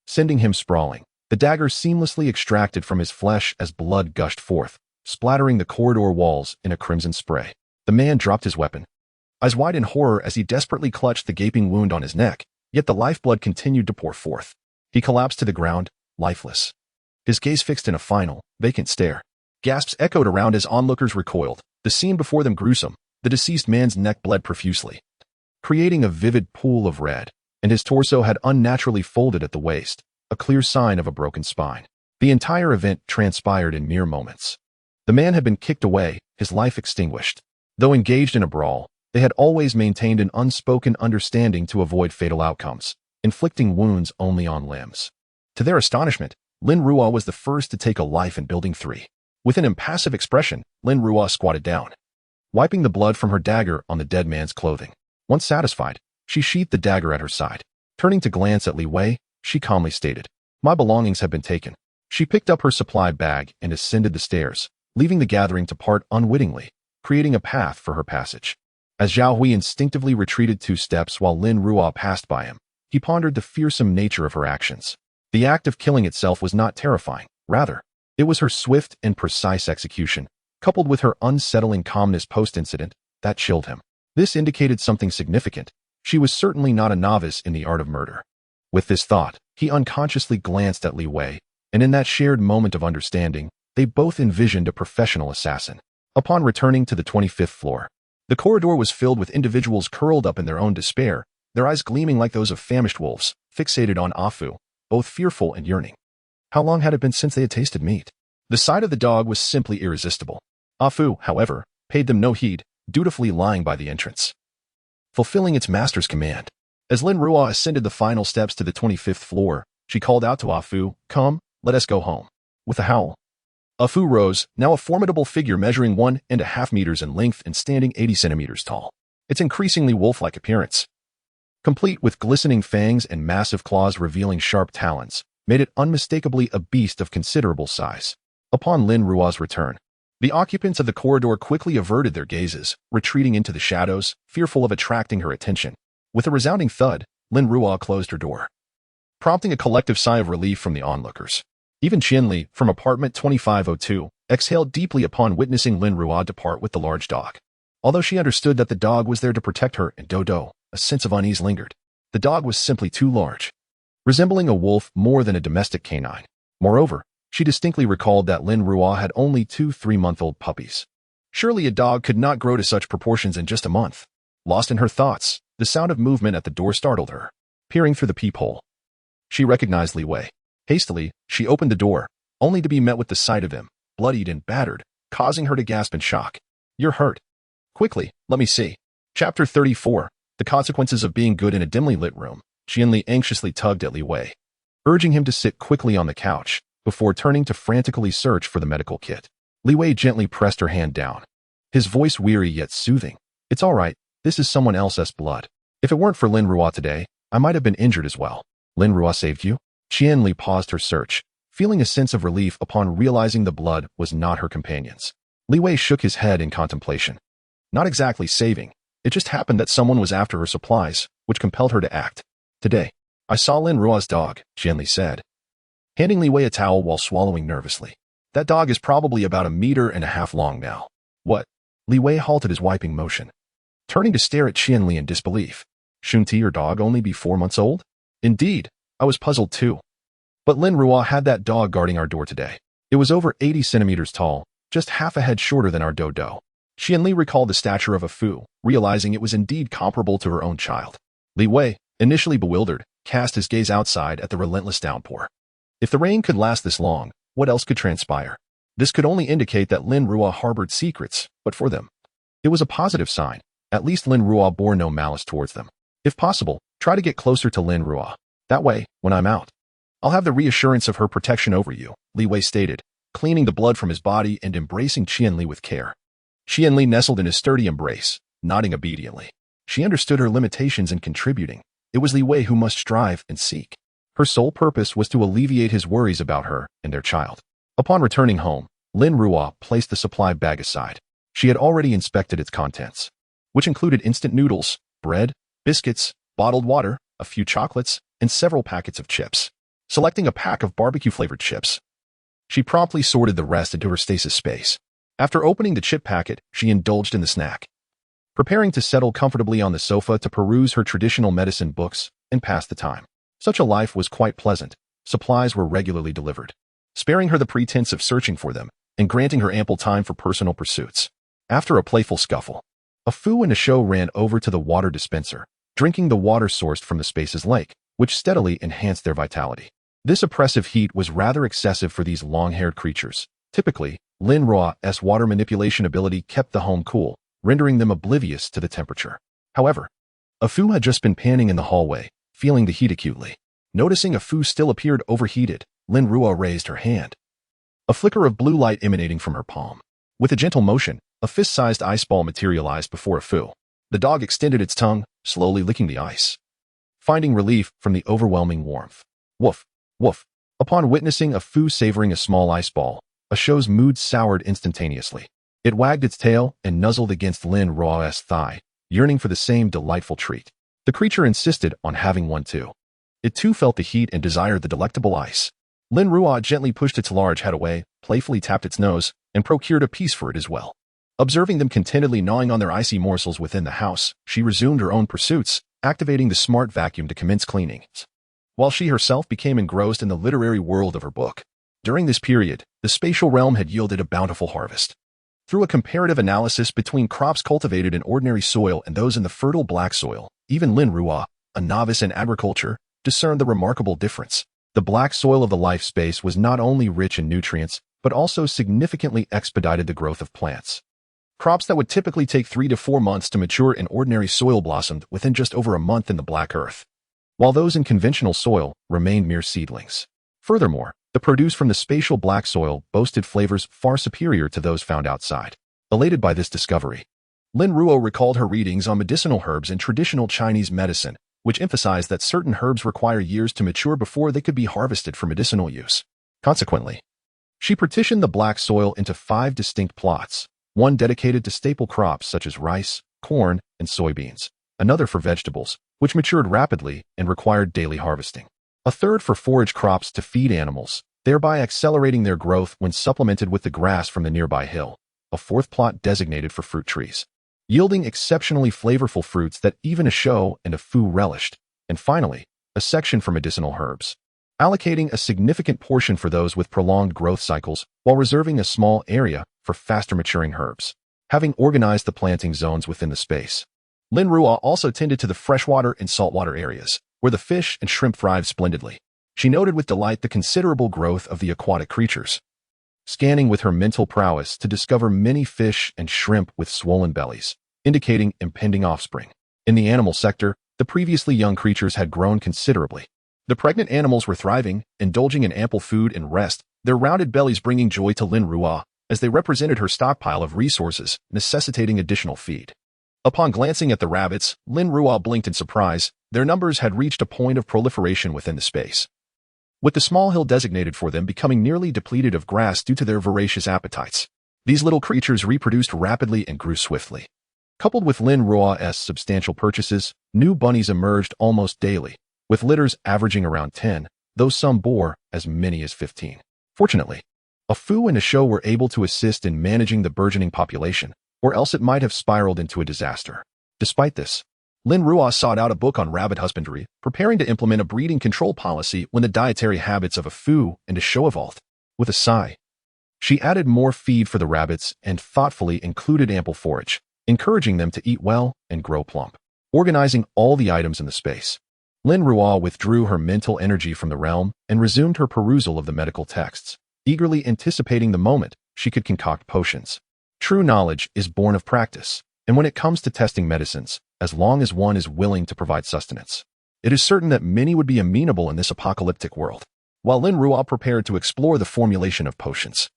sending him sprawling. The dagger seamlessly extracted from his flesh as blood gushed forth, splattering the corridor walls in a crimson spray. The man dropped his weapon, eyes wide in horror as he desperately clutched the gaping wound on his neck, yet the lifeblood continued to pour forth. He collapsed to the ground, lifeless, his gaze fixed in a final, vacant stare. Gasps echoed around as onlookers recoiled. The scene before them gruesome. The deceased man's neck bled profusely, creating a vivid pool of red, and his torso had unnaturally folded at the waist, a clear sign of a broken spine. The entire event transpired in mere moments. The man had been kicked away, his life extinguished. Though engaged in a brawl, they had always maintained an unspoken understanding to avoid fatal outcomes, inflicting wounds only on limbs. To their astonishment, Lin Ruo was the first to take a life in Building 3. With an impassive expression, Lin Ruo squatted down, wiping the blood from her dagger on the dead man's clothing. Once satisfied, she sheathed the dagger at her side. Turning to glance at Li Wei, she calmly stated, "My belongings have been taken." She picked up her supply bag and ascended the stairs, leaving the gathering to part unwittingly, creating a path for her passage. As Zhao Hui instinctively retreated 2 steps while Lin Ruo passed by him, he pondered the fearsome nature of her actions. The act of killing itself was not terrifying. Rather, it was her swift and precise execution, coupled with her unsettling calmness post-incident, that chilled him. This indicated something significant. She was certainly not a novice in the art of murder. With this thought, he unconsciously glanced at Li Wei, and in that shared moment of understanding, they both envisioned a professional assassin. Upon returning to the 25th floor, the corridor was filled with individuals curled up in their own despair, their eyes gleaming like those of famished wolves, fixated on Afu, both fearful and yearning. How long had it been since they had tasted meat? The sight of the dog was simply irresistible. Afu, however, paid them no heed, dutifully lying by the entrance, fulfilling its master's command. As Lin Ruo ascended the final steps to the 25th floor, she called out to Afu, "Come, let us go home." With a howl, Afu rose, now a formidable figure measuring 1.5 meters in length and standing 80 centimeters tall. Its increasingly wolf-like appearance, complete with glistening fangs and massive claws revealing sharp talons, made it unmistakably a beast of considerable size. Upon Lin Ruo's return, the occupants of the corridor quickly averted their gazes, retreating into the shadows, fearful of attracting her attention. With a resounding thud, Lin Ruo closed her door, prompting a collective sigh of relief from the onlookers. Even Qianli, from apartment 2502, exhaled deeply upon witnessing Lin Ruo depart with the large dog. Although she understood that the dog was there to protect her and Dodo, a sense of unease lingered. The dog was simply too large, resembling a wolf more than a domestic canine. Moreover, she distinctly recalled that Lin Ruo had only 2 3-month-old puppies. Surely a dog could not grow to such proportions in just a month. Lost in her thoughts, the sound of movement at the door startled her. Peering through the peephole, she recognized Li Wei. Hastily, she opened the door, only to be met with the sight of him, bloodied and battered, causing her to gasp in shock. "You're hurt. Quickly, let me see." Chapter 34. The consequences of being good in a dimly lit room. Qianli anxiously tugged at Li Wei, urging him to sit quickly on the couch, before turning to frantically search for the medical kit. Li Wei gently pressed her hand down, his voice weary yet soothing. "It's all right, this is someone else's blood. If it weren't for Lin Ruo today, I might have been injured as well." "Lin Ruo saved you?" Qianli paused her search, feeling a sense of relief upon realizing the blood was not her companion's. Li Wei shook his head in contemplation. "Not exactly saving. It just happened that someone was after her supplies, which compelled her to act. Today, I saw Lin Ruo's dog," Qianli said, handing Li Wei a towel while swallowing nervously. "That dog is probably about 1.5 meters long now." "What?" Li Wei halted his wiping motion, turning to stare at Qianli in disbelief. Shouldn't your dog only be 4 months old? Indeed, I was puzzled too. But Lin Ruo had that dog guarding our door today. It was over 80 centimeters tall, just half a head shorter than our dodo. Qianli recalled the stature of a Fu, realizing it was indeed comparable to her own child. Li Wei, initially bewildered, cast his gaze outside at the relentless downpour. If the rain could last this long, what else could transpire? This could only indicate that Lin Ruo harbored secrets, but for them, it was a positive sign. At least Lin Ruo bore no malice towards them. If possible, try to get closer to Lin Ruo. That way, when I'm out, I'll have the reassurance of her protection over you, Li Wei stated, cleaning the blood from his body and embracing Qianli with care. Qianli nestled in his sturdy embrace, nodding obediently. She understood her limitations in contributing. It was Li Wei who must strive and seek. Her sole purpose was to alleviate his worries about her and their child. Upon returning home, Lin Ruo placed the supply bag aside. She had already inspected its contents, which included instant noodles, bread, biscuits, bottled water, a few chocolates, and several packets of chips. Selecting a pack of barbecue-flavored chips, she promptly sorted the rest into her stasis space. After opening the chip packet, she indulged in the snack, preparing to settle comfortably on the sofa to peruse her traditional medicine books and pass the time. Such a life was quite pleasant. Supplies were regularly delivered, sparing her the pretense of searching for them and granting her ample time for personal pursuits. After a playful scuffle, a Fu and a Shou ran over to the water dispenser, drinking the water sourced from the space's lake, which steadily enhanced their vitality. This oppressive heat was rather excessive for these long-haired creatures. Typically, Lin Ruo's water manipulation ability kept the home cool, rendering them oblivious to the temperature. However, a Fu had just been panning in the hallway, feeling the heat acutely. Noticing a Fu still appeared overheated, Lin Ruo raised her hand. A flicker of blue light emanating from her palm. With a gentle motion, a fist-sized ice ball materialized before a Fu. The dog extended its tongue, slowly licking the ice, finding relief from the overwhelming warmth. Woof, woof. Upon witnessing a Fu savoring a small ice ball, a Shou's mood soured instantaneously. It wagged its tail and nuzzled against Lin Ruo's thigh, yearning for the same delightful treat. The creature insisted on having one too. It too felt the heat and desired the delectable ice. Lin Ruo gently pushed its large head away, playfully tapped its nose, and procured a piece for it as well. Observing them contentedly gnawing on their icy morsels within the house, she resumed her own pursuits, activating the smart vacuum to commence cleaning, while she herself became engrossed in the literary world of her book. During this period, the spatial realm had yielded a bountiful harvest. Through a comparative analysis between crops cultivated in ordinary soil and those in the fertile black soil, even Lin Ruo, a novice in agriculture, discerned the remarkable difference. The black soil of the life space was not only rich in nutrients, but also significantly expedited the growth of plants. Crops that would typically take 3 to 4 months to mature in ordinary soil blossomed within just over a month in the black earth, while those in conventional soil remained mere seedlings. Furthermore, the produce from the spatial black soil boasted flavors far superior to those found outside. Elated by this discovery, Lin Ruo recalled her readings on medicinal herbs and traditional Chinese medicine, which emphasized that certain herbs require years to mature before they could be harvested for medicinal use. Consequently, she partitioned the black soil into 5 distinct plots, one dedicated to staple crops such as rice, corn, and soybeans, another for vegetables, which matured rapidly and required daily harvesting, a third for forage crops to feed animals, thereby accelerating their growth when supplemented with the grass from the nearby hill, a fourth plot designated for fruit trees, yielding exceptionally flavorful fruits that even a Shou and a Fu relished, and finally, a section for medicinal herbs, allocating a significant portion for those with prolonged growth cycles while reserving a small area for faster maturing herbs. Having organized the planting zones within the space, Lin Ruo also tended to the freshwater and saltwater areas, where the fish and shrimp thrived splendidly. She noted with delight the considerable growth of the aquatic creatures, scanning with her mental prowess to discover many fish and shrimp with swollen bellies, indicating impending offspring. In the animal sector, the previously young creatures had grown considerably. The pregnant animals were thriving, indulging in ample food and rest, their rounded bellies bringing joy to Lin Ruo, as they represented her stockpile of resources, necessitating additional feed. Upon glancing at the rabbits, Lin Ruo blinked in surprise. Their numbers had reached a point of proliferation within the space, with the small hill designated for them becoming nearly depleted of grass due to their voracious appetites. These little creatures reproduced rapidly and grew swiftly. Coupled with Lin Ruo's substantial purchases, new bunnies emerged almost daily, with litters averaging around 10, though some bore as many as 15. Fortunately, a Fu and a Shou were able to assist in managing the burgeoning population, or else it might have spiraled into a disaster. Despite this, Lin Ruo sought out a book on rabbit husbandry, preparing to implement a breeding control policy when the dietary habits of a fu and a show evolved. With a sigh, she added more feed for the rabbits and thoughtfully included ample forage, encouraging them to eat well and grow plump. Organizing all the items in the space, Lin Ruo withdrew her mental energy from the realm and resumed her perusal of the medical texts, eagerly anticipating the moment she could concoct potions. True knowledge is born of practice, and when it comes to testing medicines, as long as one is willing to provide sustenance, it is certain that many would be amenable in this apocalyptic world. While Lin Ruo prepared to explore the formulation of potions,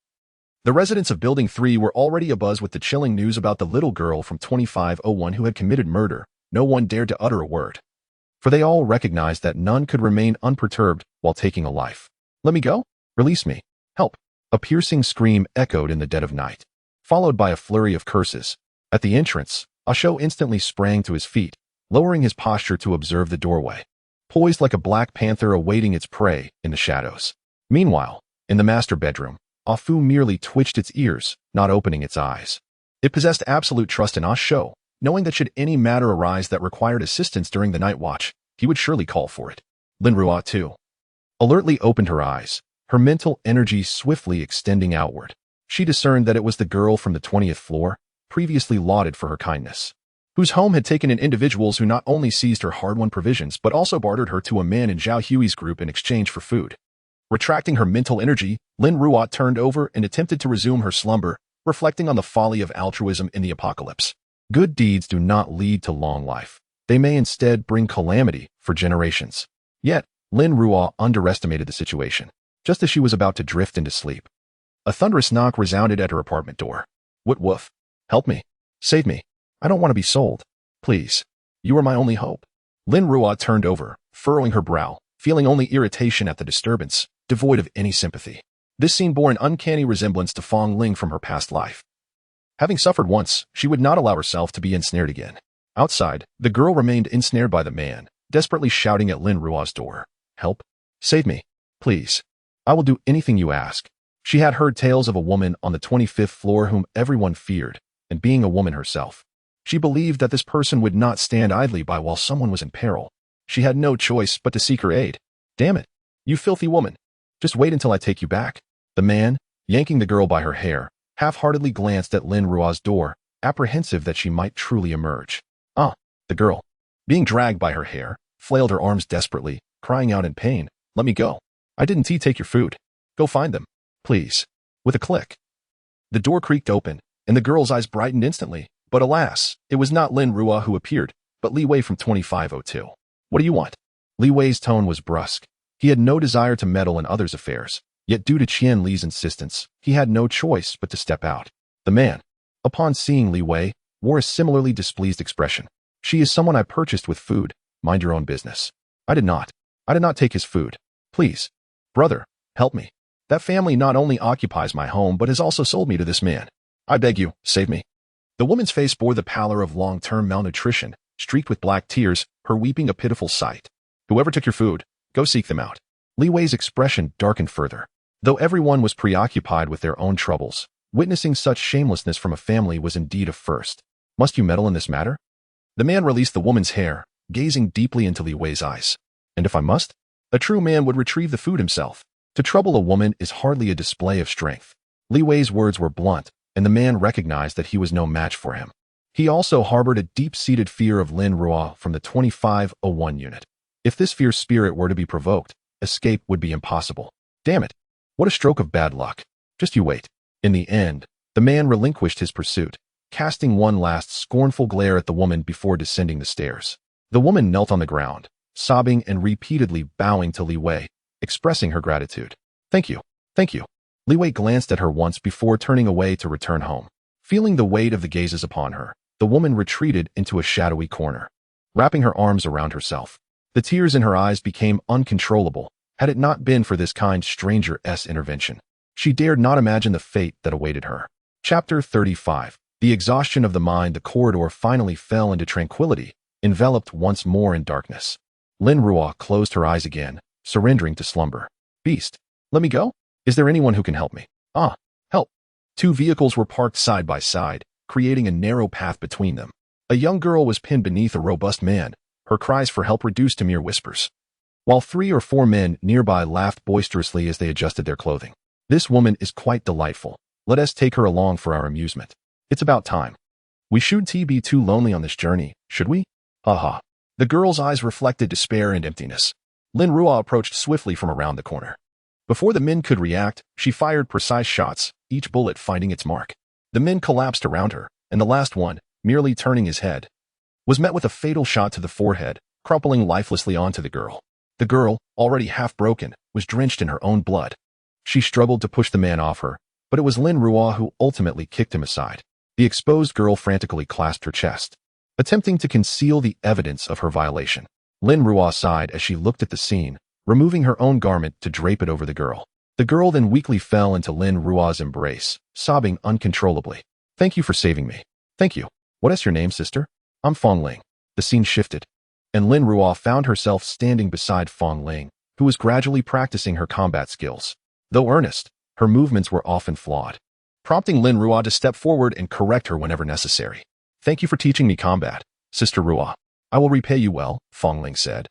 the residents of Building 3 were already abuzz with the chilling news about the little girl from 2501 who had committed murder. No one dared to utter a word, for they all recognized that none could remain unperturbed while taking a life. "Let me go? Release me. Help." A piercing scream echoed in the dead of night, followed by a flurry of curses. At the entrance, Asho instantly sprang to his feet, lowering his posture to observe the doorway, poised like a black panther awaiting its prey in the shadows. Meanwhile, in the master bedroom, Afu merely twitched its ears, not opening its eyes. It possessed absolute trust in Asho, knowing that should any matter arise that required assistance during the night watch, he would surely call for it. Lin Ruo, too, alertly opened her eyes, her mental energy swiftly extending outward. She discerned that it was the girl from the 20th floor, previously lauded for her kindness, whose home had taken in individuals who not only seized her hard-won provisions but also bartered her to a man in Zhao Hui's group in exchange for food. Retracting her mental energy, Lin Ruo turned over and attempted to resume her slumber, reflecting on the folly of altruism in the apocalypse. Good deeds do not lead to long life. They may instead bring calamity for generations. Yet, Lin Ruo underestimated the situation. Just as she was about to drift into sleep, a thunderous knock resounded at her apartment door. "What woof? Help me. Save me. I don't want to be sold. Please. You are my only hope." Lin Ruo turned over, furrowing her brow, feeling only irritation at the disturbance, devoid of any sympathy. This scene bore an uncanny resemblance to Fong Ling from her past life. Having suffered once, she would not allow herself to be ensnared again. Outside, the girl remained ensnared by the man, desperately shouting at Lin Ruo's door. "Help. Save me. Please. I will do anything you ask." She had heard tales of a woman on the 25th floor whom everyone feared, and being a woman herself, she believed that this person would not stand idly by while someone was in peril. She had no choice but to seek her aid. "Damn it, you filthy woman. Just wait until I take you back." The man, yanking the girl by her hair, half-heartedly glanced at Lin Ruo's door, apprehensive that she might truly emerge. The girl, being dragged by her hair, flailed her arms desperately, crying out in pain, "Let me go. I didn't take your food. Go find them, please." With a click, the door creaked open, and the girl's eyes brightened instantly. But alas, it was not Lin Ruo who appeared, but Li Wei from 2502. "What do you want?" Li Wei's tone was brusque. He had no desire to meddle in others' affairs, yet due to Qian Li's insistence, he had no choice but to step out. The man, upon seeing Li Wei, wore a similarly displeased expression. "She is someone I purchased with food. Mind your own business." I did not take his food. Please. Brother, help me. That family not only occupies my home but has also sold me to this man. I beg you, save me." The woman's face bore the pallor of long-term malnutrition, streaked with black tears, her weeping a pitiful sight. "Whoever took your food, go seek them out." Li Wei's expression darkened further. Though everyone was preoccupied with their own troubles, witnessing such shamelessness from a family was indeed a first. "Must you meddle in this matter?" The man released the woman's hair, gazing deeply into Li Wei's eyes. "And if I must?" A true man would retrieve the food himself. To trouble a woman is hardly a display of strength. Li Wei's words were blunt, and the man recognized that he was no match for him. He also harbored a deep-seated fear of Lin Ruo from the 2501 unit. If this fierce spirit were to be provoked, escape would be impossible. Damn it! What a stroke of bad luck. Just you wait. In the end, the man relinquished his pursuit, casting one last scornful glare at the woman before descending the stairs. The woman knelt on the ground, sobbing and repeatedly bowing to Li Wei, expressing her gratitude. Thank you. Li Wei glanced at her once before turning away to return home. Feeling the weight of the gazes upon her, the woman retreated into a shadowy corner, wrapping her arms around herself. The tears in her eyes became uncontrollable, had it not been for this kind stranger's intervention. She dared not imagine the fate that awaited her. Chapter 35. The exhaustion of the mind. The corridor finally fell into tranquility, enveloped once more in darkness. Lin Ruo closed her eyes again, surrendering to slumber. "Beast, let me go? Is there anyone who can help me?" Help." Two vehicles were parked side by side, creating a narrow path between them. A young girl was pinned beneath a robust man, her cries for help reduced to mere whispers, while 3 or 4 men nearby laughed boisterously as they adjusted their clothing. This woman is quite delightful. Let us take her along for our amusement. It's about time. We shouldn't be too lonely on this journey, should we? Ha. The girl's eyes reflected despair and emptiness. Lin Ruo approached swiftly from around the corner. Before the men could react, she fired precise shots, each bullet finding its mark. The men collapsed around her, and the last one, merely turning his head, was met with a fatal shot to the forehead, crumpling lifelessly onto the girl. The girl, already half broken, was drenched in her own blood. She struggled to push the man off her, but it was Lin Ruo who ultimately kicked him aside. The exposed girl frantically clasped her chest, attempting to conceal the evidence of her violation. Lin Ruo sighed as she looked at the scene, removing her own garment to drape it over the girl. The girl then weakly fell into Lin Ruo's embrace, sobbing uncontrollably. Thank you for saving me. Thank you. What is your name, sister? I'm Fong Ling. The scene shifted, and Lin Ruo found herself standing beside Fong Ling, who was gradually practicing her combat skills. Though earnest, her movements were often flawed, prompting Lin Ruo to step forward and correct her whenever necessary. Thank you for teaching me combat, Sister Ruo. I will repay you well, Fong Ling said,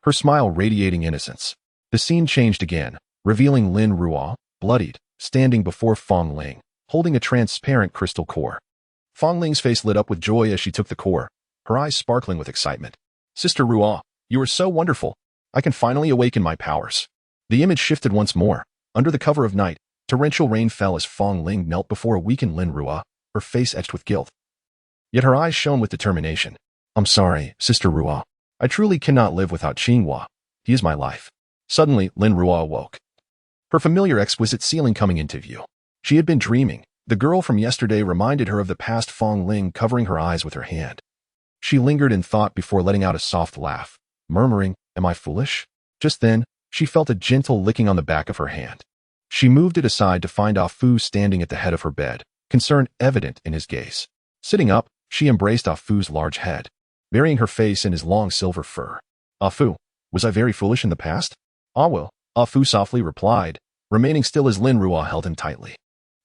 her smile radiating innocence. The scene changed again, revealing Lin Ruo, bloodied, standing before Fong Ling, holding a transparent crystal core. Fong Ling's face lit up with joy as she took the core, her eyes sparkling with excitement. Sister Ruo, you are so wonderful. I can finally awaken my powers. The image shifted once more. Under the cover of night, torrential rain fell as Fong Ling knelt before a weakened Lin Ruo, her face etched with guilt. Yet her eyes shone with determination. I'm sorry, Sister Ruo. I truly cannot live without Qinghua. He is my life. Suddenly, Lin Ruo awoke, her familiar exquisite ceiling coming into view. She had been dreaming. The girl from yesterday reminded her of the past Fong Ling covering her eyes with her hand. She lingered in thought before letting out a soft laugh, murmuring, Am I foolish? Just then, she felt a gentle licking on the back of her hand. She moved it aside to find Ah Fu standing at the head of her bed, concern evident in his gaze. Sitting up, she embraced Ah Fu's large head, burying her face in his long silver fur. Ah Fu, was I very foolish in the past? Ah well, Ah Fu softly replied, remaining still as Lin Ruo held him tightly.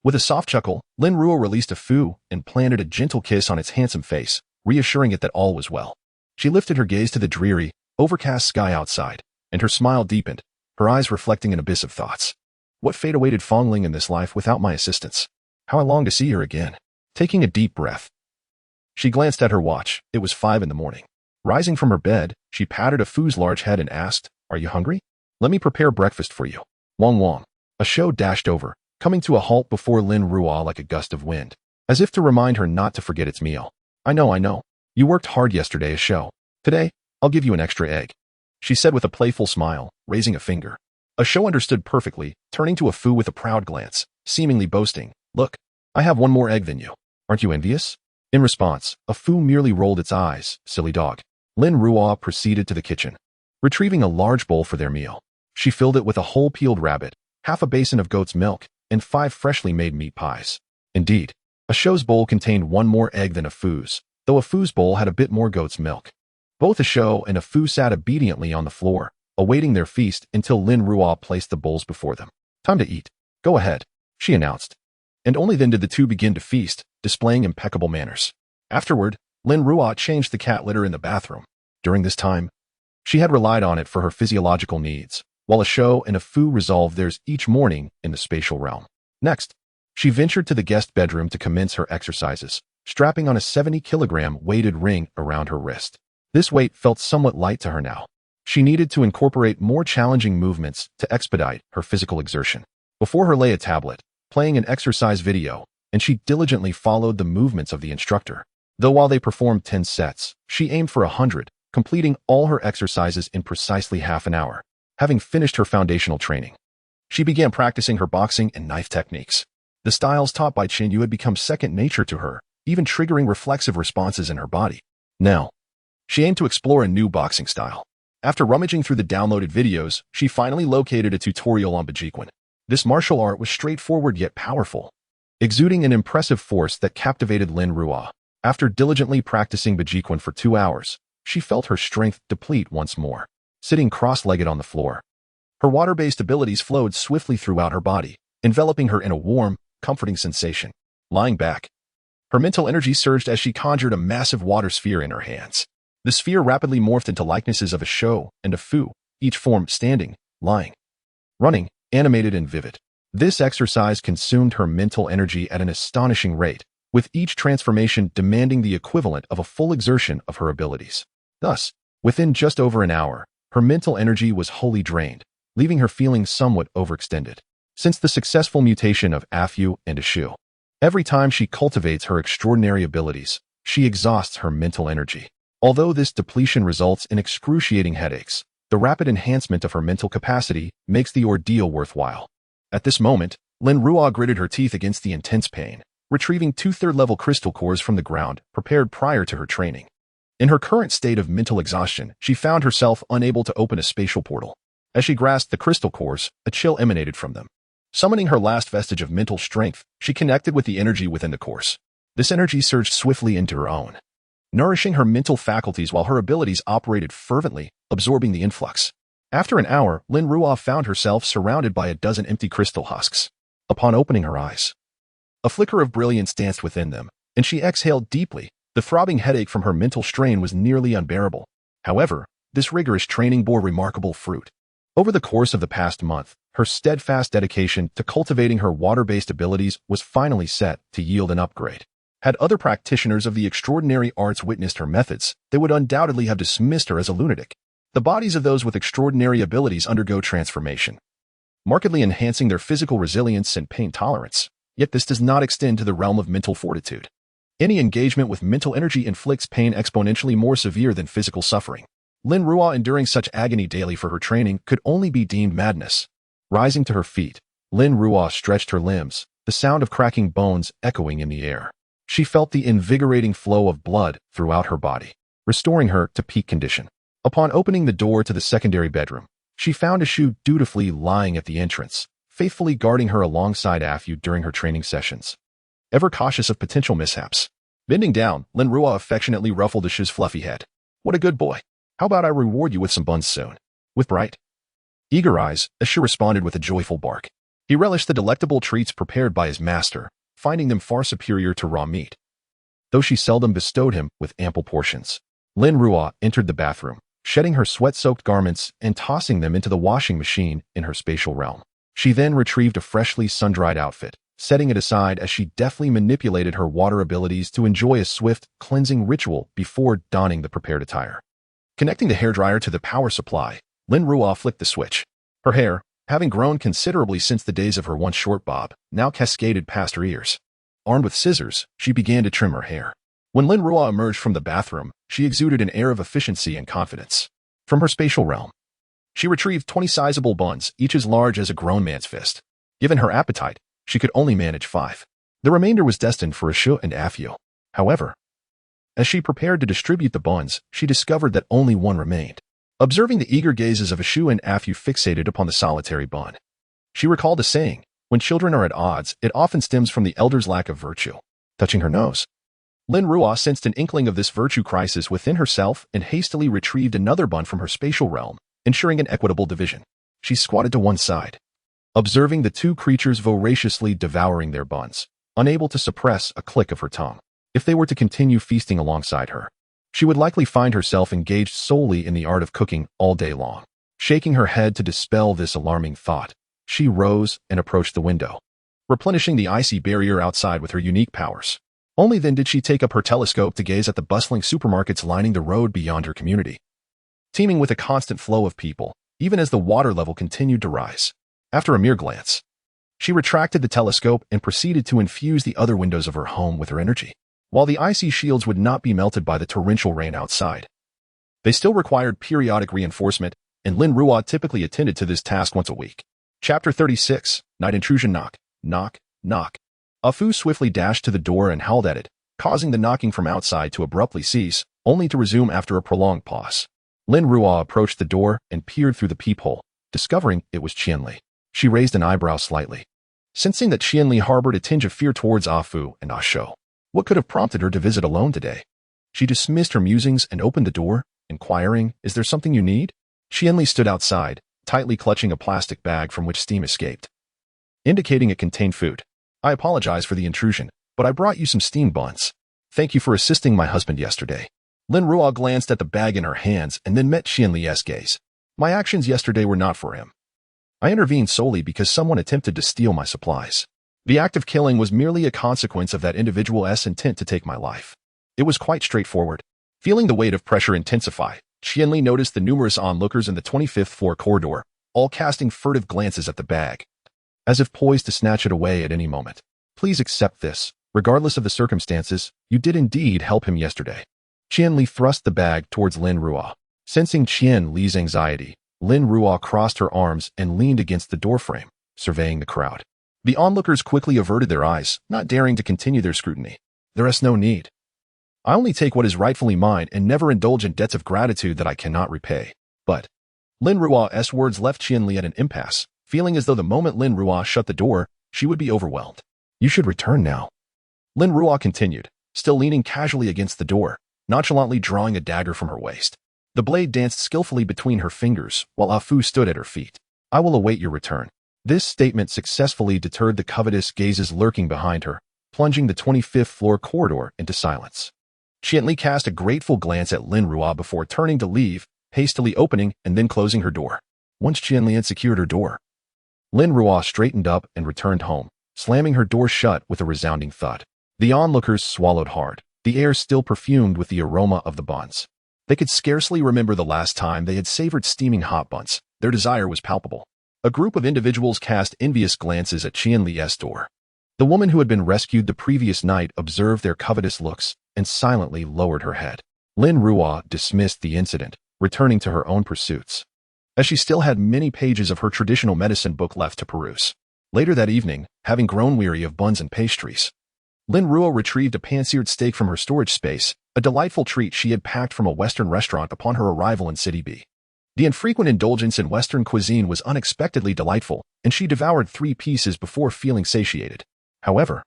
With a soft chuckle, Lin Ruo released Ah Fu and planted a gentle kiss on its handsome face, reassuring it that all was well. She lifted her gaze to the dreary, overcast sky outside, and her smile deepened, her eyes reflecting an abyss of thoughts. What fate awaited Fong Ling in this life without my assistance? How I long to see her again. Taking a deep breath, she glanced at her watch. It was 5 in the morning. Rising from her bed, she patted Ah Fu's large head and asked, Are you hungry? Let me prepare breakfast for you. Wong Wong. A show dashed over, coming to a halt before Lin Ruo like a gust of wind, as if to remind her not to forget its meal. I know. You worked hard yesterday, a show. Today, I'll give you an extra egg, she said with a playful smile, raising a finger. A show understood perfectly, turning to Ah Fu with a proud glance, seemingly boasting, Look, I have one more egg than you. Aren't you envious? In response, Ah Fu merely rolled its eyes, silly dog. Lin Ruo proceeded to the kitchen, retrieving a large bowl for their meal. She filled it with a whole peeled rabbit, half a basin of goat's milk, and 5 freshly made meat pies. Indeed, Ah Show's bowl contained one more egg than Ah Fu's, though Ah Fu's bowl had a bit more goat's milk. Both Ah Show and Ah Fu sat obediently on the floor, awaiting their feast until Lin Ruo placed the bowls before them. Time to eat. Go ahead, she announced. And only then did the two begin to feast, displaying impeccable manners. Afterward, Lin Ruo changed the cat litter in the bathroom. During this time, she had relied on it for her physiological needs, while Ah Show and Ah Fu resolved theirs each morning in the spatial realm. Next, she ventured to the guest bedroom to commence her exercises, strapping on a 70-kilogram weighted ring around her wrist. This weight felt somewhat light to her now. She needed to incorporate more challenging movements to expedite her physical exertion. Before her lay a tablet, playing an exercise video, and she diligently followed the movements of the instructor. Though while they performed 10 sets, she aimed for 100, completing all her exercises in precisely half an hour. Having finished her foundational training, she began practicing her boxing and knife techniques. The styles taught by Qin Yu had become second nature to her, even triggering reflexive responses in her body. Now, she aimed to explore a new boxing style. After rummaging through the downloaded videos, she finally located a tutorial on Bajiquan. This martial art was straightforward yet powerful, exuding an impressive force that captivated Lin Ruo. After diligently practicing Bajiquan for 2 hours, she felt her strength deplete once more. Sitting cross-legged on the floor, her water-based abilities flowed swiftly throughout her body, enveloping her in a warm, comforting sensation. Lying back, Her mental energy surged as she conjured a massive water sphere in her hands. The sphere rapidly morphed into likenesses of a show and a fu, each form standing, lying, running, animated and vivid. This exercise consumed her mental energy at an astonishing rate, with each transformation demanding the equivalent of a full exertion of her abilities. Thus, within just over an hour, her mental energy was wholly drained, leaving her feeling somewhat overextended. Since the successful mutation of Afu and Ashu, every time she cultivates her extraordinary abilities, she exhausts her mental energy. Although this depletion results in excruciating headaches, the rapid enhancement of her mental capacity makes the ordeal worthwhile. At this moment, Lin Ruo gritted her teeth against the intense pain, retrieving 2 third-level crystal cores from the ground prepared prior to her training. In her current state of mental exhaustion, she found herself unable to open a spatial portal. As she grasped the crystal cores, a chill emanated from them. Summoning her last vestige of mental strength, she connected with the energy within the cores. This energy surged swiftly into her own, nourishing her mental faculties while her abilities operated fervently, absorbing the influx. After an hour, Lin Ruo found herself surrounded by a dozen empty crystal husks. Upon opening her eyes, a flicker of brilliance danced within them, and she exhaled deeply. The throbbing headache from her mental strain was nearly unbearable. However, this rigorous training bore remarkable fruit. Over the course of the past month, her steadfast dedication to cultivating her water-based abilities was finally set to yield an upgrade. Had other practitioners of the extraordinary arts witnessed her methods, they would undoubtedly have dismissed her as a lunatic. The bodies of those with extraordinary abilities undergo transformation, markedly enhancing their physical resilience and pain tolerance. Yet this does not extend to the realm of mental fortitude. Any engagement with mental energy inflicts pain exponentially more severe than physical suffering. Lin Ruo, enduring such agony daily for her training, could only be deemed madness. Rising to her feet, Lin Ruo stretched her limbs, the sound of cracking bones echoing in the air. She felt the invigorating flow of blood throughout her body, restoring her to peak condition. Upon opening the door to the secondary bedroom, she found Ashu dutifully lying at the entrance, faithfully guarding her alongside Afu during her training sessions. Ever cautious of potential mishaps. Bending down, Lin Ruo affectionately ruffled Ashu's fluffy head. "What a good boy. How about I reward you with some buns soon?" With bright, eager eyes, Ashu responded with a joyful bark. He relished the delectable treats prepared by his master, finding them far superior to raw meat, though she seldom bestowed him with ample portions. Lin Ruo entered the bathroom, shedding her sweat-soaked garments and tossing them into the washing machine in her spatial realm. She then retrieved a freshly sun-dried outfit, setting it aside as she deftly manipulated her water abilities to enjoy a swift, cleansing ritual before donning the prepared attire. Connecting the hairdryer to the power supply, Lin Ruo flicked the switch. Her hair, having grown considerably since the days of her once short bob, now cascaded past her ears. Armed with scissors, she began to trim her hair. When Lin Ruo emerged from the bathroom, she exuded an air of efficiency and confidence. From her spatial realm, she retrieved 20 sizable buns, each as large as a grown man's fist. Given her appetite, she could only manage 5. The remainder was destined for Ashu and Afu. However, as she prepared to distribute the buns, she discovered that only one remained. Observing the eager gazes of Ashu and Afu fixated upon the solitary bun, she recalled a saying, "When children are at odds, it often stems from the elder's lack of virtue." Touching her nose, Lin Ruo sensed an inkling of this virtue crisis within herself and hastily retrieved another bun from her spatial realm, ensuring an equitable division. She squatted to one side, observing the 2 creatures voraciously devouring their buns, unable to suppress a click of her tongue. If they were to continue feasting alongside her, she would likely find herself engaged solely in the art of cooking all day long. Shaking her head to dispel this alarming thought, she rose and approached the window, replenishing the icy barrier outside with her unique powers. Only then did she take up her telescope to gaze at the bustling supermarkets lining the road beyond her community, teeming with a constant flow of people, even as the water level continued to rise. After a mere glance, she retracted the telescope and proceeded to infuse the other windows of her home with her energy. While the icy shields would not be melted by the torrential rain outside, they still required periodic reinforcement, and Lin Ruo typically attended to this task once a week. Chapter 36, Night Intrusion. Knock, knock, knock. Afu swiftly dashed to the door and howled at it, causing the knocking from outside to abruptly cease, only to resume after a prolonged pause. Lin Ruo approached the door and peered through the peephole, discovering it was Qianli. She raised an eyebrow slightly, sensing that Qianli harbored a tinge of fear towards Afu and Asho. What could have prompted her to visit alone today? She dismissed her musings and opened the door, inquiring, "Is there something you need?" Qianli stood outside, tightly clutching a plastic bag from which steam escaped, indicating it contained food. "I apologize for the intrusion. but I brought you some steamed buns. Thank you for assisting my husband yesterday. Lin Ruo glanced at the bag in her hands and then met Qianli's gaze. My actions yesterday were not for him. I intervened solely because someone attempted to steal my supplies. The act of killing was merely a consequence of that individual's intent to take my life. It was quite straightforward. Feeling the weight of pressure intensify, Qianli noticed the numerous onlookers in the 25th floor corridor, all casting furtive glances at the bag, as if poised to snatch it away at any moment. Please accept this. Regardless of the circumstances, you did indeed help him yesterday. Qianli thrust the bag towards Lin Ruo. Sensing Qianli's anxiety, Lin Ruo crossed her arms and leaned against the doorframe, surveying the crowd. The onlookers quickly averted their eyes, not daring to continue their scrutiny. There is no need. I only take what is rightfully mine and never indulge in debts of gratitude that I cannot repay. But Lin Ruo's words left Qianli at an impasse, feeling as though the moment Lin Ruo shut the door, she would be overwhelmed. You should return now. Lin Ruo continued, still leaning casually against the door, nonchalantly drawing a dagger from her waist. The blade danced skillfully between her fingers, while Afu stood at her feet. I will await your return. This statement successfully deterred the covetous gazes lurking behind her, plunging the 25th floor corridor into silence. Qianli cast a grateful glance at Lin Ruo before turning to leave, hastily opening and then closing her door. Once Qianli had secured her door, Lin Ruo straightened up and returned home, slamming her door shut with a resounding thud. The onlookers swallowed hard, the air still perfumed with the aroma of the buns. They could scarcely remember the last time they had savored steaming hot buns. Their desire was palpable. A group of individuals cast envious glances at Qianli's door. The woman who had been rescued the previous night observed their covetous looks and silently lowered her head. Lin Ruo dismissed the incident, returning to her own pursuits, as she still had many pages of her traditional medicine book left to peruse. Later that evening, having grown weary of buns and pastries, Lin Ruo retrieved a pan-seared steak from her storage space, a delightful treat she had packed from a Western restaurant upon her arrival in City B. The infrequent indulgence in Western cuisine was unexpectedly delightful, and she devoured 3 pieces before feeling satiated. However,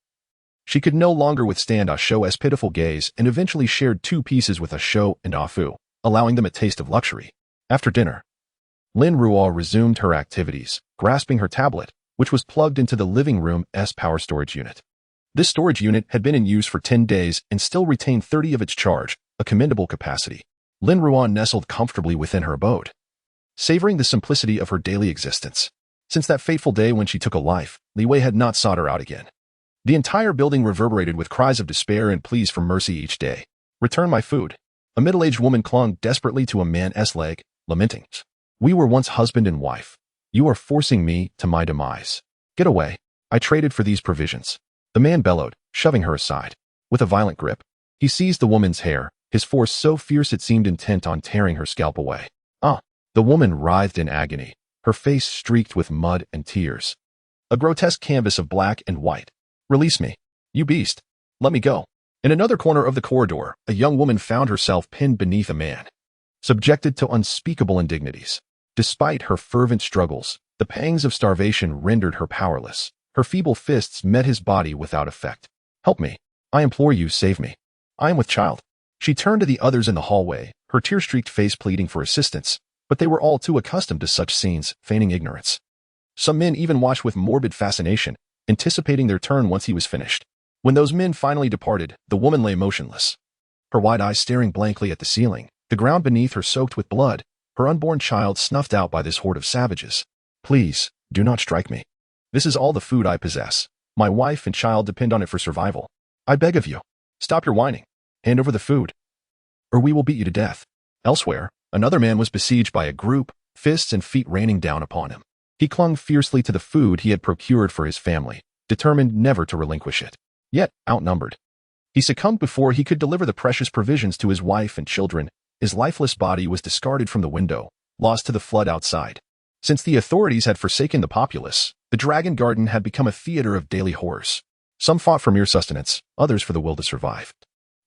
she could no longer withstand Ah Shou's pitiful gaze and eventually shared 2 pieces with Ah Shou and Afu, allowing them a taste of luxury. After dinner, Lin Ruo resumed her activities, grasping her tablet, which was plugged into the living room's power storage unit. This storage unit had been in use for 10 days and still retained 30 of its charge, a commendable capacity. Lin Ruo nestled comfortably within her abode, savoring the simplicity of her daily existence. Since that fateful day when she took a life, Li Wei had not sought her out again. The entire building reverberated with cries of despair and pleas for mercy each day. Return my food. A middle-aged woman clung desperately to a man's leg, lamenting. We were once husband and wife. You are forcing me to my demise. Get away. I traded for these provisions. The man bellowed, shoving her aside. With a violent grip, he seized the woman's hair, his force so fierce it seemed intent on tearing her scalp away. The woman writhed in agony, her face streaked with mud and tears. A grotesque canvas of black and white. Release me, you beast. Let me go. In another corner of the corridor, a young woman found herself pinned beneath a man, subjected to unspeakable indignities. Despite her fervent struggles, the pangs of starvation rendered her powerless. Her feeble fists met his body without effect. Help me. I implore you, save me. I am with child. She turned to the others in the hallway, her tear-streaked face pleading for assistance, but they were all too accustomed to such scenes, feigning ignorance. Some men even watched with morbid fascination, anticipating their turn once he was finished. When those men finally departed, the woman lay motionless, her wide eyes staring blankly at the ceiling, the ground beneath her soaked with blood, her unborn child snuffed out by this horde of savages. Please, do not strike me. This is all the food I possess. My wife and child depend on it for survival. I beg of you, stop your whining. Hand over the food, or we will beat you to death. Elsewhere, another man was besieged by a group, fists and feet raining down upon him. He clung fiercely to the food he had procured for his family, determined never to relinquish it. Yet, outnumbered, he succumbed before he could deliver the precious provisions to his wife and children. His lifeless body was discarded from the window, lost to the flood outside. Since the authorities had forsaken the populace, the Dragon Garden had become a theater of daily horrors. Some fought for mere sustenance, others for the will to survive.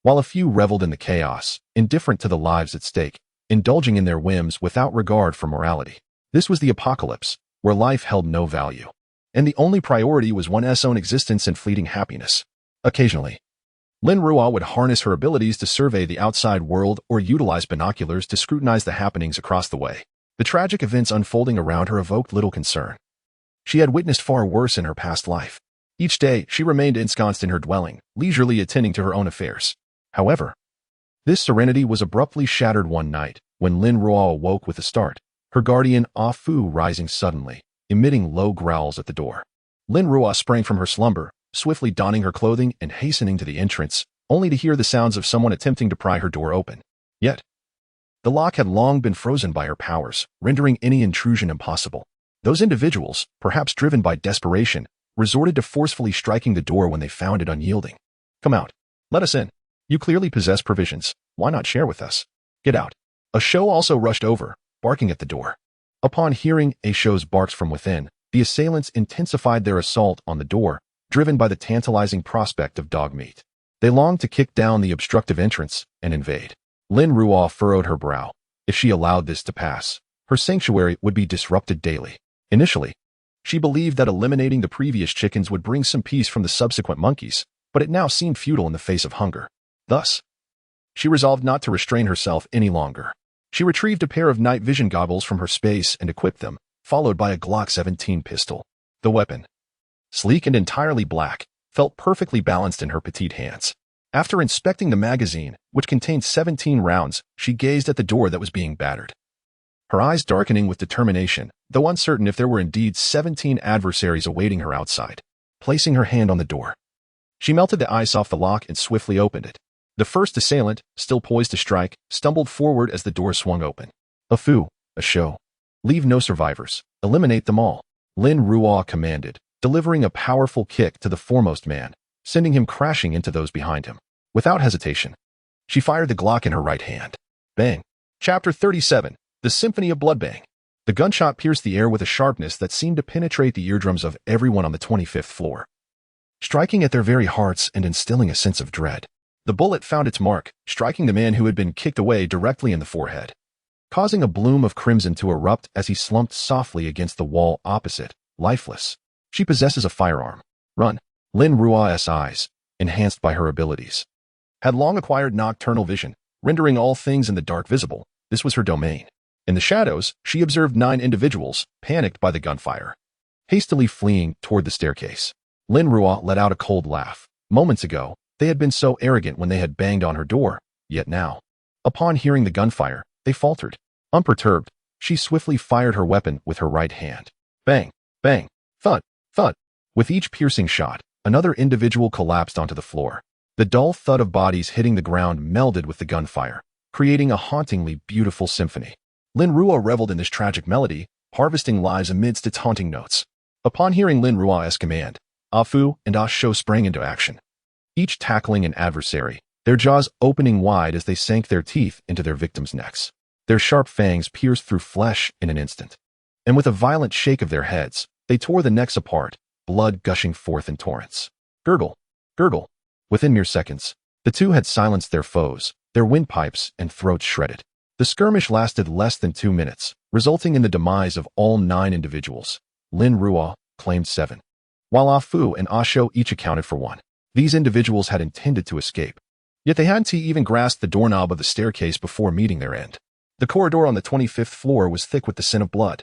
While a few reveled in the chaos, indifferent to the lives at stake, indulging in their whims without regard for morality. This was the apocalypse, where life held no value, and the only priority was one's own existence and fleeting happiness. Occasionally, Lin Ruo would harness her abilities to survey the outside world or utilize binoculars to scrutinize the happenings across the way. The tragic events unfolding around her evoked little concern. She had witnessed far worse in her past life. Each day, she remained ensconced in her dwelling, leisurely attending to her own affairs. However, this serenity was abruptly shattered one night when Lin Ruo awoke with a start, her guardian Ah Fu rising suddenly, emitting low growls at the door. Lin Ruo sprang from her slumber, swiftly donning her clothing and hastening to the entrance, only to hear the sounds of someone attempting to pry her door open. Yet, the lock had long been frozen by her powers, rendering any intrusion impossible. Those individuals, perhaps driven by desperation, resorted to forcefully striking the door when they found it unyielding. Come out. Let us in. You clearly possess provisions. Why not share with us? Get out. A show also rushed over, barking at the door. Upon hearing a show's barks from within, the assailants intensified their assault on the door, driven by the tantalizing prospect of dog meat. They longed to kick down the obstructive entrance and invade. Lin Ruo furrowed her brow. If she allowed this to pass, her sanctuary would be disrupted daily. Initially, she believed that eliminating the previous chickens would bring some peace from the subsequent monkeys, but it now seemed futile in the face of hunger. Thus, she resolved not to restrain herself any longer. She retrieved a pair of night vision goggles from her space and equipped them, followed by a Glock 17 pistol. The weapon, sleek and entirely black, felt perfectly balanced in her petite hands. After inspecting the magazine, which contained 17 rounds, she gazed at the door that was being battered. Her eyes darkening with determination, though uncertain if there were indeed 17 adversaries awaiting her outside. Placing her hand on the door, she melted the ice off the lock and swiftly opened it. The first assailant, still poised to strike, stumbled forward as the door swung open. A fu, a show. Leave no survivors. Eliminate them all. Lin Ruo commanded, delivering a powerful kick to the foremost man, sending him crashing into those behind him. Without hesitation, she fired the Glock in her right hand. Bang. Chapter 37. The Symphony of Bloodbang. The gunshot pierced the air with a sharpness that seemed to penetrate the eardrums of everyone on the 25th floor, striking at their very hearts and instilling a sense of dread. The bullet found its mark, striking the man who had been kicked away directly in the forehead, causing a bloom of crimson to erupt as he slumped softly against the wall opposite, lifeless. She possesses a firearm. Run. Lin Ruo's eyes, enhanced by her abilities, had long acquired nocturnal vision, rendering all things in the dark visible. This was her domain. In the shadows, she observed 9 individuals, panicked by the gunfire, hastily fleeing toward the staircase. Lin Ruo let out a cold laugh. Moments ago, they had been so arrogant when they had banged on her door, yet now, upon hearing the gunfire, they faltered. Unperturbed, she swiftly fired her weapon with her right hand. Bang, bang, thud, thud. With each piercing shot, another individual collapsed onto the floor. The dull thud of bodies hitting the ground melded with the gunfire, creating a hauntingly beautiful symphony. Lin Ruo reveled in this tragic melody, harvesting lives amidst its haunting notes. Upon hearing Lin Ruo's command, Ah Fu and Ah Shou sprang into action, each tackling an adversary, their jaws opening wide as they sank their teeth into their victims' necks. Their sharp fangs pierced through flesh in an instant, and with a violent shake of their heads, they tore the necks apart, blood gushing forth in torrents. Gurgle, gurgle. Within mere seconds, the two had silenced their foes, their windpipes and throats shredded. The skirmish lasted less than 2 minutes, resulting in the demise of all 9 individuals. Lin Ruo claimed 7, while Ah Fu and Ah Shou each accounted for 1. These individuals had intended to escape, yet they hadn't even grasped the doorknob of the staircase before meeting their end. The corridor on the 25th floor was thick with the scent of blood.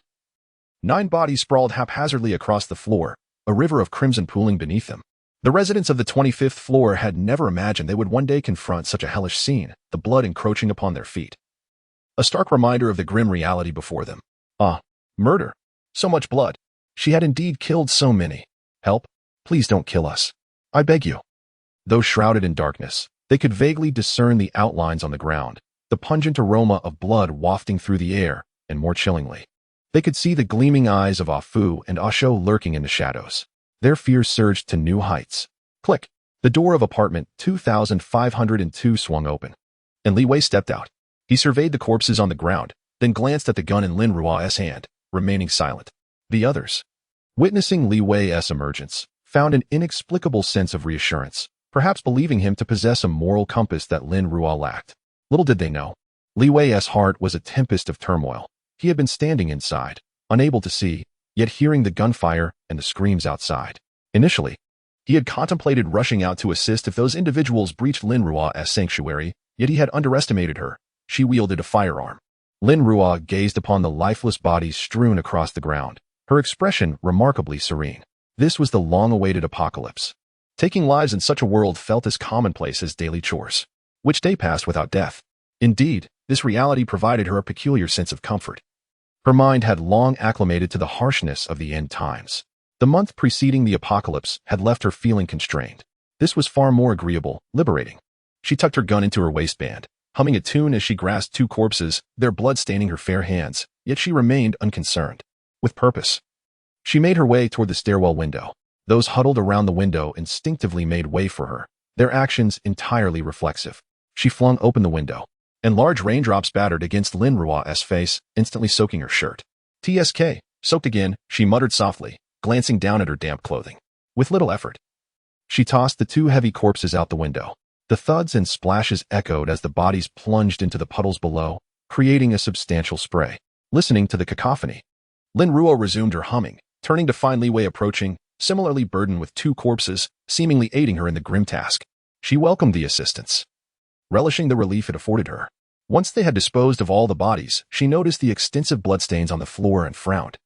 9 bodies sprawled haphazardly across the floor, a river of crimson pooling beneath them. The residents of the 25th floor had never imagined they would one day confront such a hellish scene, the blood encroaching upon their feet. A stark reminder of the grim reality before them. Murder. So much blood. She had indeed killed so many. Help. Please don't kill us. I beg you. Though shrouded in darkness, they could vaguely discern the outlines on the ground, the pungent aroma of blood wafting through the air, and more chillingly, they could see the gleaming eyes of Ah Fu and Ah Shou lurking in the shadows. Their fears surged to new heights. Click. The door of apartment 2502 swung open, and Li Wei stepped out. He surveyed the corpses on the ground, then glanced at the gun in Lin Ruo's hand, remaining silent. The others, witnessing Li Wei's emergence, found an inexplicable sense of reassurance, perhaps believing him to possess a moral compass that Lin Ruo lacked. Little did they know, Li Wei's heart was a tempest of turmoil. He had been standing inside, unable to see, yet hearing the gunfire and the screams outside. Initially, he had contemplated rushing out to assist if those individuals breached Lin Ruo's sanctuary, yet he had underestimated her. She wielded a firearm. Lin Ruo gazed upon the lifeless bodies strewn across the ground, her expression remarkably serene. This was the long-awaited apocalypse. Taking lives in such a world felt as commonplace as daily chores. Which day passed without death? Indeed, this reality provided her a peculiar sense of comfort. Her mind had long acclimated to the harshness of the end times. The month preceding the apocalypse had left her feeling constrained. This was far more agreeable, liberating. She tucked her gun into her waistband, humming a tune as she grasped two corpses, their blood staining her fair hands, yet she remained unconcerned. With purpose. She made her way toward the stairwell window. Those huddled around the window instinctively made way for her, their actions entirely reflexive. She flung open the window, and large raindrops battered against Lin Ruo's face, instantly soaking her shirt. "TSK, soaked again," she muttered softly, glancing down at her damp clothing. With little effort, she tossed the two heavy corpses out the window. The thuds and splashes echoed as the bodies plunged into the puddles below, creating a substantial spray. Listening to the cacophony, Lin Ruo resumed her humming, turning to find Li Wei approaching, similarly burdened with two corpses, seemingly aiding her in the grim task. She welcomed the assistance, relishing the relief it afforded her. Once they had disposed of all the bodies, she noticed the extensive bloodstains on the floor and frowned.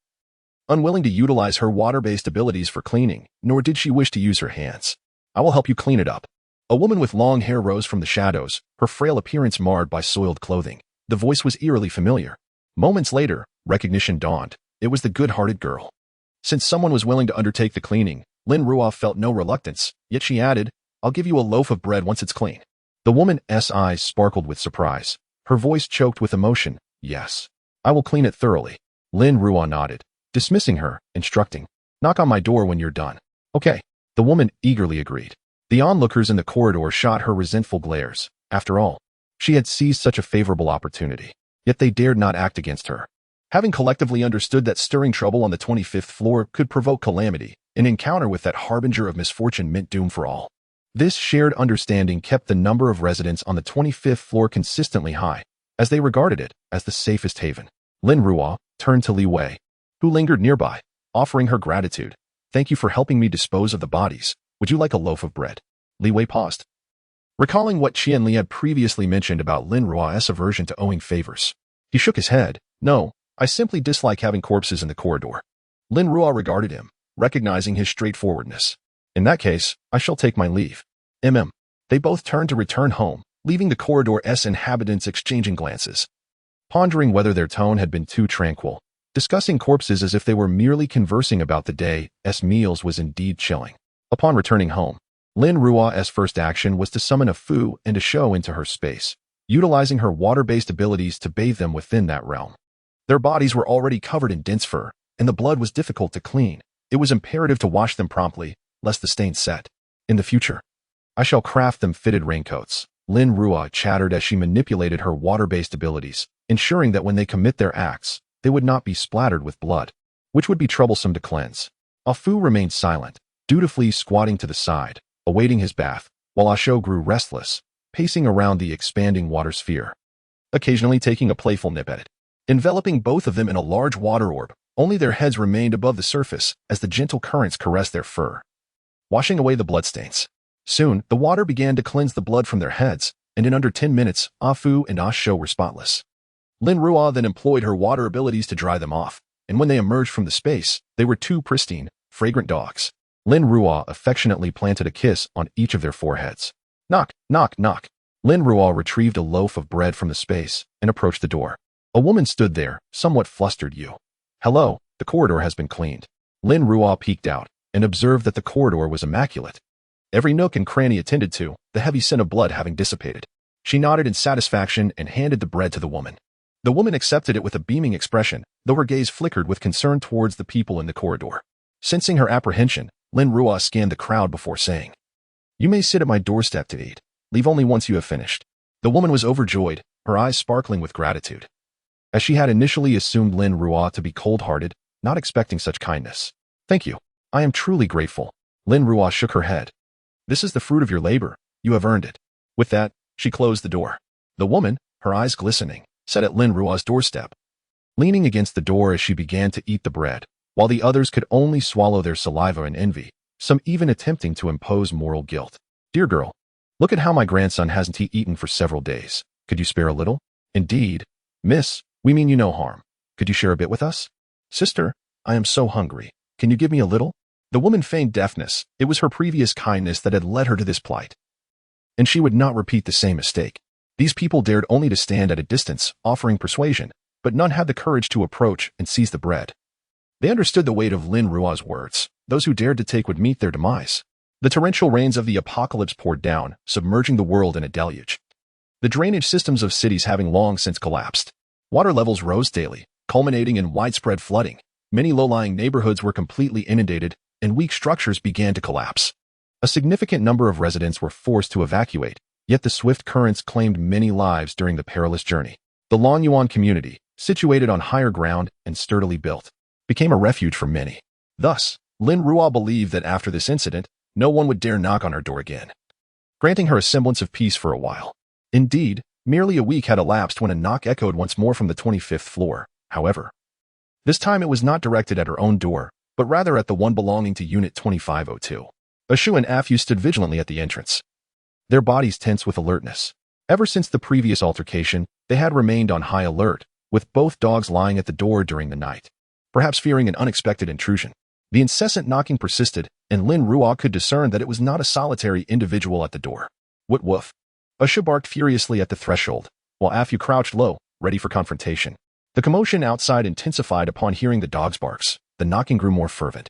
Unwilling to utilize her water-based abilities for cleaning, nor did she wish to use her hands. "I will help you clean it up." A woman with long hair rose from the shadows, her frail appearance marred by soiled clothing. The voice was eerily familiar. Moments later, recognition dawned. It was the good-hearted girl. Since someone was willing to undertake the cleaning, Lin Ruo felt no reluctance, yet she added, "I'll give you a loaf of bread once it's clean." The woman's eyes sparkled with surprise. Her voice choked with emotion. "Yes, I will clean it thoroughly." Lin Ruo nodded, dismissing her, instructing, "Knock on my door when you're done." "Okay." The woman eagerly agreed. The onlookers in the corridor shot her resentful glares. After all, she had seized such a favorable opportunity, yet they dared not act against her. Having collectively understood that stirring trouble on the 25th floor could provoke calamity, an encounter with that harbinger of misfortune meant doom for all. This shared understanding kept the number of residents on the 25th floor consistently high, as they regarded it as the safest haven. Lin Ruo turned to Li Wei, who lingered nearby, offering her gratitude. "Thank you for helping me dispose of the bodies. Would you like a loaf of bread?" Li Wei paused, recalling what Qian Li had previously mentioned about Lin Ruo's aversion to owing favors. He shook his head. "No, I simply dislike having corpses in the corridor." Lin Ruo regarded him, recognizing his straightforwardness. "In that case, I shall take my leave." They both turned to return home, leaving the corridor's inhabitants exchanging glances, pondering whether their tone had been too tranquil. Discussing corpses as if they were merely conversing about the day's meals was indeed chilling. Upon returning home, Lin Ruo's first action was to summon a Fu and a Shou into her space, utilizing her water-based abilities to bathe them within that realm. Their bodies were already covered in dense fur, and the blood was difficult to clean. It was imperative to wash them promptly, lest the stains set. "In the future, I shall craft them fitted raincoats," Lin Ruo chattered as she manipulated her water-based abilities, ensuring that when they commit their acts, they would not be splattered with blood, which would be troublesome to cleanse. A Fu remained silent, dutifully squatting to the side, awaiting his bath, while A Shou grew restless, pacing around the expanding water sphere, occasionally taking a playful nip at it. Enveloping both of them in a large water orb, only their heads remained above the surface as the gentle currents caressed their fur, washing away the bloodstains. Soon, the water began to cleanse the blood from their heads, and in under 10 minutes, A Fu and A Shou were spotless. Lin Ruo then employed her water abilities to dry them off, and when they emerged from the space, they were two pristine, fragrant dogs. Lin Ruo affectionately planted a kiss on each of their foreheads. Knock, knock, knock. Lin Ruo retrieved a loaf of bread from the space and approached the door. A woman stood there, somewhat flustered. "You." "Hello, the corridor has been cleaned." Lin Ruo peeked out and observed that the corridor was immaculate. Every nook and cranny attended to, the heavy scent of blood having dissipated. She nodded in satisfaction and handed the bread to the woman. The woman accepted it with a beaming expression, though her gaze flickered with concern towards the people in the corridor. Sensing her apprehension, Lin Ruo scanned the crowd before saying, "You may sit at my doorstep to eat. Leave only once you have finished." The woman was overjoyed, her eyes sparkling with gratitude, as she had initially assumed Lin Ruo to be cold-hearted, not expecting such kindness. "Thank you. I am truly grateful." Lin Ruo shook her head. "This is the fruit of your labor. You have earned it." With that, she closed the door. The woman, her eyes glistening, sat at Lin Ruo's doorstep, leaning against the door as she began to eat the bread, while the others could only swallow their saliva in envy, some even attempting to impose moral guilt. "Dear girl, look at how my grandson hasn't eaten for several days. Could you spare a little?" "Indeed, miss, we mean you no harm. Could you share a bit with us?" "Sister, I am so hungry. Can you give me a little?" The woman feigned deafness. It was her previous kindness that had led her to this plight. And she would not repeat the same mistake. These people dared only to stand at a distance, offering persuasion, but none had the courage to approach and seize the bread. They understood the weight of Lin Ruo's words. Those who dared to take would meet their demise. The torrential rains of the apocalypse poured down, submerging the world in a deluge. The drainage systems of cities having long since collapsed. Water levels rose daily, culminating in widespread flooding. Many low-lying neighborhoods were completely inundated, and weak structures began to collapse. A significant number of residents were forced to evacuate, yet the swift currents claimed many lives during the perilous journey. The Lonyuan community, situated on higher ground and sturdily built, became a refuge for many. Thus, Lin Ruo believed that after this incident, no one would dare knock on her door again, granting her a semblance of peace for a while. Indeed, merely a week had elapsed when a knock echoed once more from the 25th floor. However, this time it was not directed at her own door, but rather at the one belonging to Unit 2502. Ashu and Afu stood vigilantly at the entrance, their bodies tense with alertness. Ever since the previous altercation, they had remained on high alert, with both dogs lying at the door during the night, perhaps fearing an unexpected intrusion. The incessant knocking persisted, and Lin Ruo could discern that it was not a solitary individual at the door. What woof? Ashu barked furiously at the threshold, while Afu crouched low, ready for confrontation. The commotion outside intensified upon hearing the dog's barks. The knocking grew more fervent,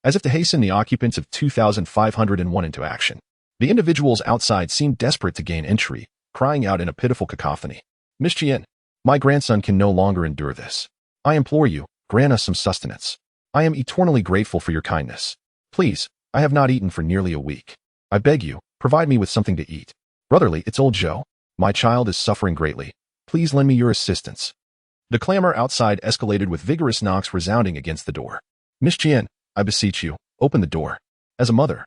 as if to hasten the occupants of 2501 into action. The individuals outside seemed desperate to gain entry, crying out in a pitiful cacophony. Miss Chien, my grandson can no longer endure this. I implore you, grant us some sustenance. I am eternally grateful for your kindness. Please, I have not eaten for nearly a week. I beg you, provide me with something to eat. Brotherly, it's old Joe. My child is suffering greatly. Please lend me your assistance. The clamor outside escalated with vigorous knocks resounding against the door. Miss Chien, I beseech you, open the door. As a mother,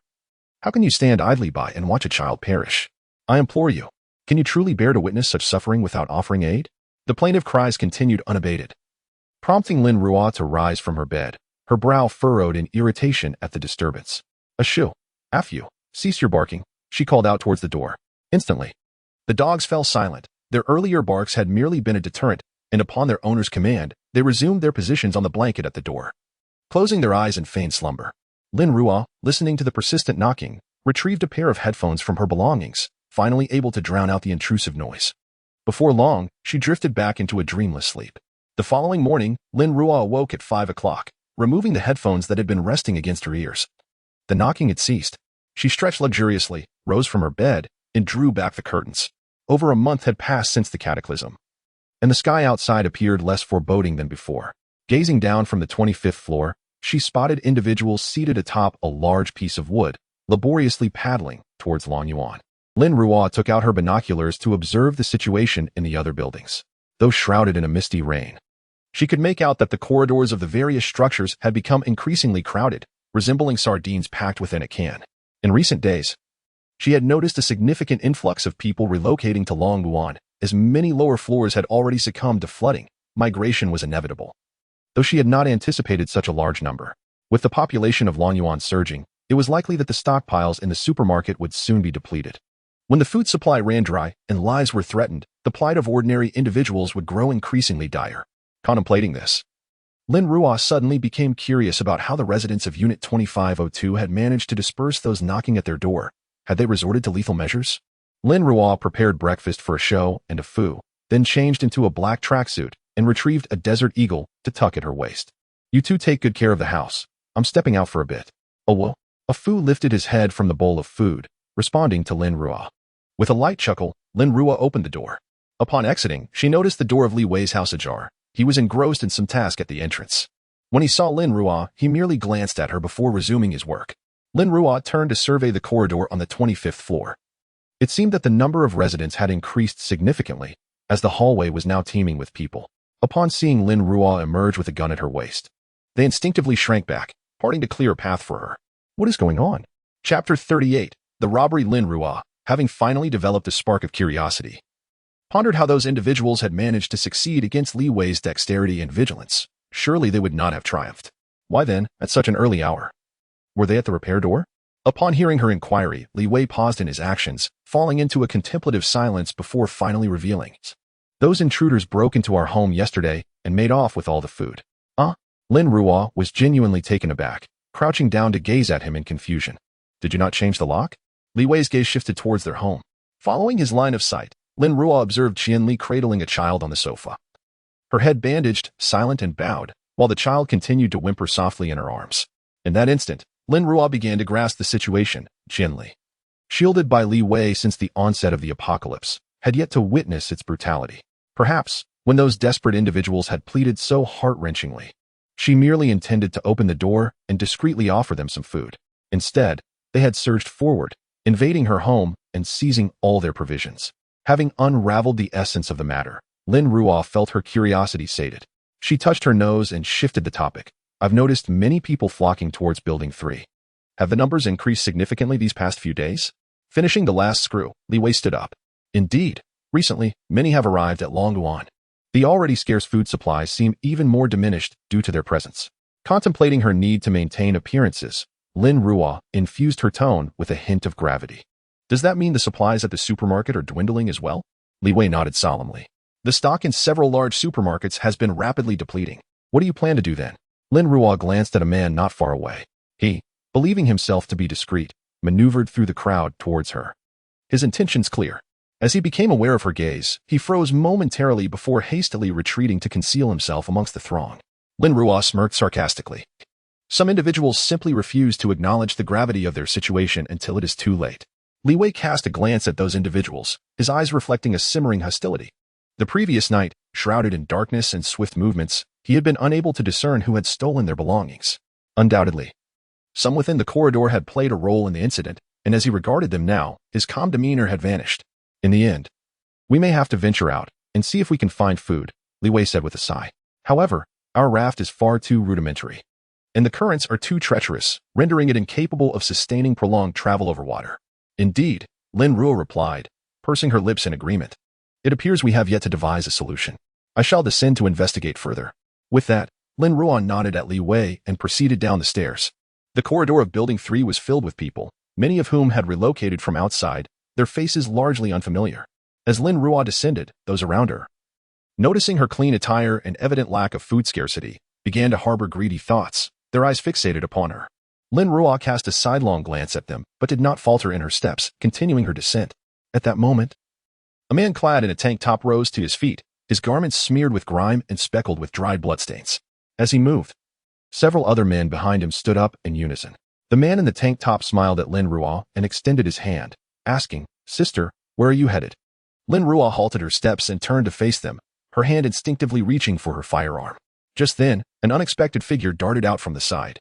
how can you stand idly by and watch a child perish? I implore you, can you truly bear to witness such suffering without offering aid? The plaintive cries continued unabated, prompting Lin Ruo to rise from her bed, her brow furrowed in irritation at the disturbance. Ashu, Afu, cease your barking, she called out towards the door. Instantly, the dogs fell silent. Their earlier barks had merely been a deterrent, and upon their owner's command, they resumed their positions on the blanket at the door, closing their eyes in feigned slumber. Lin Ruo, listening to the persistent knocking, retrieved a pair of headphones from her belongings, finally able to drown out the intrusive noise. Before long, she drifted back into a dreamless sleep. The following morning, Lin Ruo awoke at 5 o'clock, removing the headphones that had been resting against her ears. The knocking had ceased. She stretched luxuriously, rose from her bed, and drew back the curtains. Over a month had passed since the cataclysm, and the sky outside appeared less foreboding than before. Gazing down from the 25th floor, she spotted individuals seated atop a large piece of wood, laboriously paddling towards Lonyuan. Lin Ruo took out her binoculars to observe the situation in the other buildings. Though shrouded in a misty rain, she could make out that the corridors of the various structures had become increasingly crowded, resembling sardines packed within a can. In recent days, she had noticed a significant influx of people relocating to Lonyuan, as many lower floors had already succumbed to flooding. Migration was inevitable, though she had not anticipated such a large number. With the population of Lonyuan surging, it was likely that the stockpiles in the supermarket would soon be depleted. When the food supply ran dry and lives were threatened, the plight of ordinary individuals would grow increasingly dire. Contemplating this, Lin Ruo suddenly became curious about how the residents of Unit 2502 had managed to disperse those knocking at their door. Had they resorted to lethal measures? Lin Ruo prepared breakfast for a show and a foo, then changed into a black tracksuit and retrieved a desert eagle to tuck at her waist. You two take good care of the house. I'm stepping out for a bit. Oh well. A foo lifted his head from the bowl of food, responding to Lin Ruo. With a light chuckle, Lin Ruo opened the door. Upon exiting, she noticed the door of Li Wei's house ajar. He was engrossed in some task at the entrance. When he saw Lin Ruo, he merely glanced at her before resuming his work. Lin Ruo turned to survey the corridor on the 25th floor. It seemed that the number of residents had increased significantly, as the hallway was now teeming with people. Upon seeing Lin Ruo emerge with a gun at her waist, they instinctively shrank back, parting to clear a path for her. What is going on? Chapter 38. The robbery. Lin Ruo, having finally developed a spark of curiosity, pondered how those individuals had managed to succeed against Li Wei's dexterity and vigilance. Surely they would not have triumphed. Why then, at such an early hour? Were they at the repair door? Upon hearing her inquiry, Li Wei paused in his actions, falling into a contemplative silence before finally revealing, "Those intruders broke into our home yesterday and made off with all the food." Lin Ruo was genuinely taken aback. crouching down to gaze at him in confusion. Did you not change the lock? Li Wei's gaze shifted towards their home. Following his line of sight, Lin Ruo observed Qianli cradling a child on the sofa. Her head bandaged, silent and bowed, while the child continued to whimper softly in her arms. In that instant, Lin Ruo began to grasp the situation. Qianli, shielded by Li Wei since the onset of the apocalypse, had yet to witness its brutality. Perhaps, when those desperate individuals had pleaded so heart-wrenchingly, she merely intended to open the door and discreetly offer them some food. Instead, they had surged forward, invading her home and seizing all their provisions. Having unraveled the essence of the matter, Lin Ruo felt her curiosity sated. She touched her nose and shifted the topic. I've noticed many people flocking towards Building 3. Have the numbers increased significantly these past few days? Finishing the last screw, Li Wei stood up. Indeed, recently, many have arrived at Longyuan. The already scarce food supplies seem even more diminished due to their presence. Contemplating her need to maintain appearances, Lin Ruo infused her tone with a hint of gravity. Does that mean the supplies at the supermarket are dwindling as well? Li Wei nodded solemnly. The stock in several large supermarkets has been rapidly depleting. What do you plan to do then? Lin Ruo glanced at a man not far away. He, believing himself to be discreet, maneuvered through the crowd towards her. His intentions clear. As he became aware of her gaze, he froze momentarily before hastily retreating to conceal himself amongst the throng. Lin Ruo smirked sarcastically. Some individuals simply refuse to acknowledge the gravity of their situation until it is too late. Li Wei cast a glance at those individuals, his eyes reflecting a simmering hostility. The previous night, shrouded in darkness and swift movements, he had been unable to discern who had stolen their belongings. Undoubtedly, some within the corridor had played a role in the incident, and as he regarded them now, his calm demeanor had vanished. In the end, we may have to venture out and see if we can find food, Li Wei said with a sigh. However, our raft is far too rudimentary, and the currents are too treacherous, rendering it incapable of sustaining prolonged travel over water. Indeed, Lin Ruo replied, pursing her lips in agreement. It appears we have yet to devise a solution. I shall descend to investigate further. With that, Lin Ruo nodded at Li Wei and proceeded down the stairs. The corridor of Building 3 was filled with people, many of whom had relocated from outside, their faces largely unfamiliar. As Lin Ruo descended, those around her, noticing her clean attire and evident lack of food scarcity, began to harbor greedy thoughts, their eyes fixated upon her. Lin Ruo cast a sidelong glance at them, but did not falter in her steps, continuing her descent. At that moment, a man clad in a tank top rose to his feet, his garments smeared with grime and speckled with dried bloodstains. As he moved, several other men behind him stood up in unison. The man in the tank top smiled at Lin Ruo and extended his hand, asking, Sister, where are you headed? Lin Ruo halted her steps and turned to face them, her hand instinctively reaching for her firearm. Just then, an unexpected figure darted out from the side,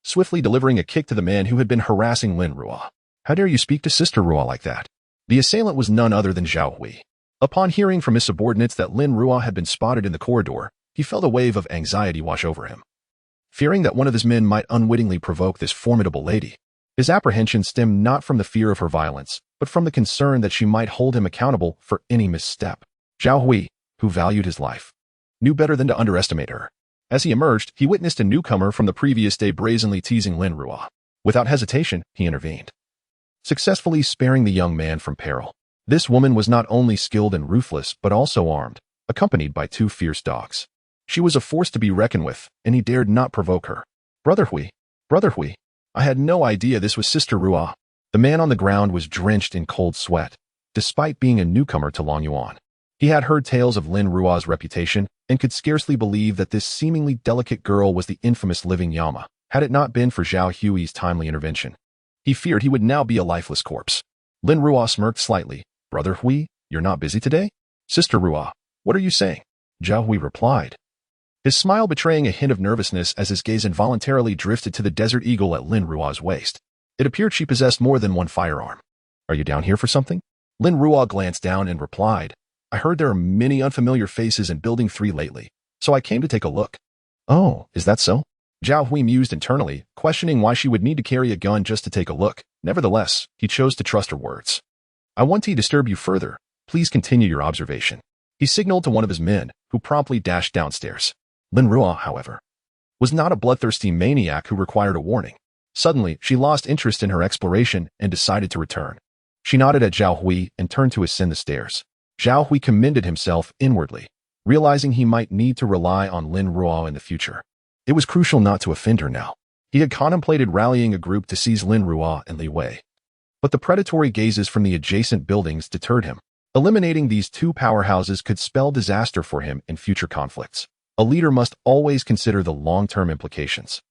swiftly delivering a kick to the man who had been harassing Lin Ruo. How dare you speak to Sister Ruo like that? The assailant was none other than Zhao Hui. Upon hearing from his subordinates that Lin Ruo had been spotted in the corridor, he felt a wave of anxiety wash over him. Fearing that one of his men might unwittingly provoke this formidable lady, his apprehension stemmed not from the fear of her violence, but from the concern that she might hold him accountable for any misstep. Zhao Hui, who valued his life, knew better than to underestimate her. As he emerged, he witnessed a newcomer from the previous day brazenly teasing Lin Ruo. Without hesitation, he intervened, successfully sparing the young man from peril. This woman was not only skilled and ruthless, but also armed, accompanied by 2 fierce dogs. She was a force to be reckoned with, and he dared not provoke her. Brother Hui, I had no idea this was Sister Ruo. The man on the ground was drenched in cold sweat, despite being a newcomer to Longyuan. He had heard tales of Lin Ruo's reputation and could scarcely believe that this seemingly delicate girl was the infamous living Yama, had it not been for Zhao Hui's timely intervention. He feared he would now be a lifeless corpse. Lin Ruo smirked slightly. Brother Hui, you're not busy today? Sister Ruo, what are you saying? Zhao Hui replied, his smile betraying a hint of nervousness as his gaze involuntarily drifted to the desert eagle at Lin Ruo's waist. It appeared she possessed more than one firearm. Are you down here for something? Lin Ruo glanced down and replied, I heard there are many unfamiliar faces in Building 3 lately, so I came to take a look. Oh, is that so? Zhao Hui mused internally, questioning why she would need to carry a gun just to take a look. Nevertheless, he chose to trust her words. I want to disturb you further. Please continue your observation. He signaled to one of his men, who promptly dashed downstairs. Lin Ruo, however, was not a bloodthirsty maniac who required a warning. Suddenly, she lost interest in her exploration and decided to return. She nodded at Zhao Hui and turned to ascend the stairs. Zhao Hui commended himself inwardly, realizing he might need to rely on Lin Ruo in the future. It was crucial not to offend her now. He had contemplated rallying a group to seize Lin Ruo and Li Wei. But the predatory gazes from the adjacent buildings deterred him. Eliminating these two powerhouses could spell disaster for him in future conflicts. A leader must always consider the long-term implications.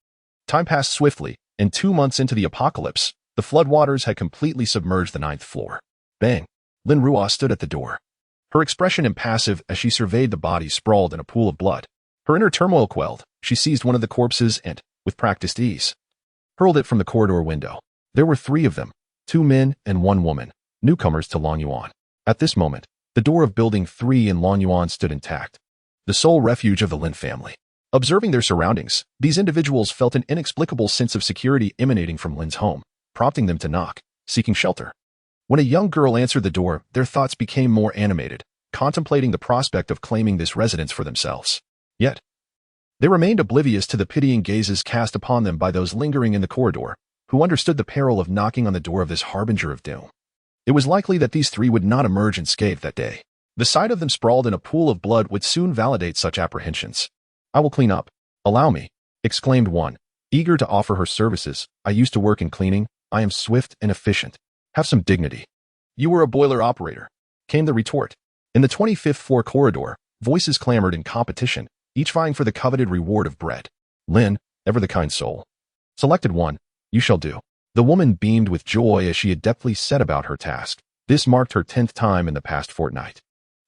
Time passed swiftly, and 2 months into the apocalypse, the floodwaters had completely submerged the 9th floor. Bang! Lin Ruo stood at the door. Her expression impassive as she surveyed the bodies sprawled in a pool of blood. Her inner turmoil quelled, she seized one of the corpses and, with practiced ease, hurled it from the corridor window. There were 3 of them, 2 men and 1 woman, newcomers to Longyuan. At this moment, the door of Building 3 in Longyuan stood intact, the sole refuge of the Lin family. Observing their surroundings, these individuals felt an inexplicable sense of security emanating from Lin's home, prompting them to knock, seeking shelter. When a young girl answered the door, their thoughts became more animated, contemplating the prospect of claiming this residence for themselves. Yet, they remained oblivious to the pitying gazes cast upon them by those lingering in the corridor, who understood the peril of knocking on the door of this harbinger of doom. It was likely that these 3 would not emerge unscathed that day. The sight of them sprawled in a pool of blood would soon validate such apprehensions. "I will clean up. Allow me," exclaimed one, eager to offer her services. "I used to work in cleaning. I am swift and efficient. Have some dignity." "You were a boiler operator," came the retort. In the 25th floor corridor, voices clamored in competition, each vying for the coveted reward of bread. Lin, ever the kind soul, selected one. "You shall do." The woman beamed with joy as she adeptly set about her task. This marked her 10th time in the past fortnight,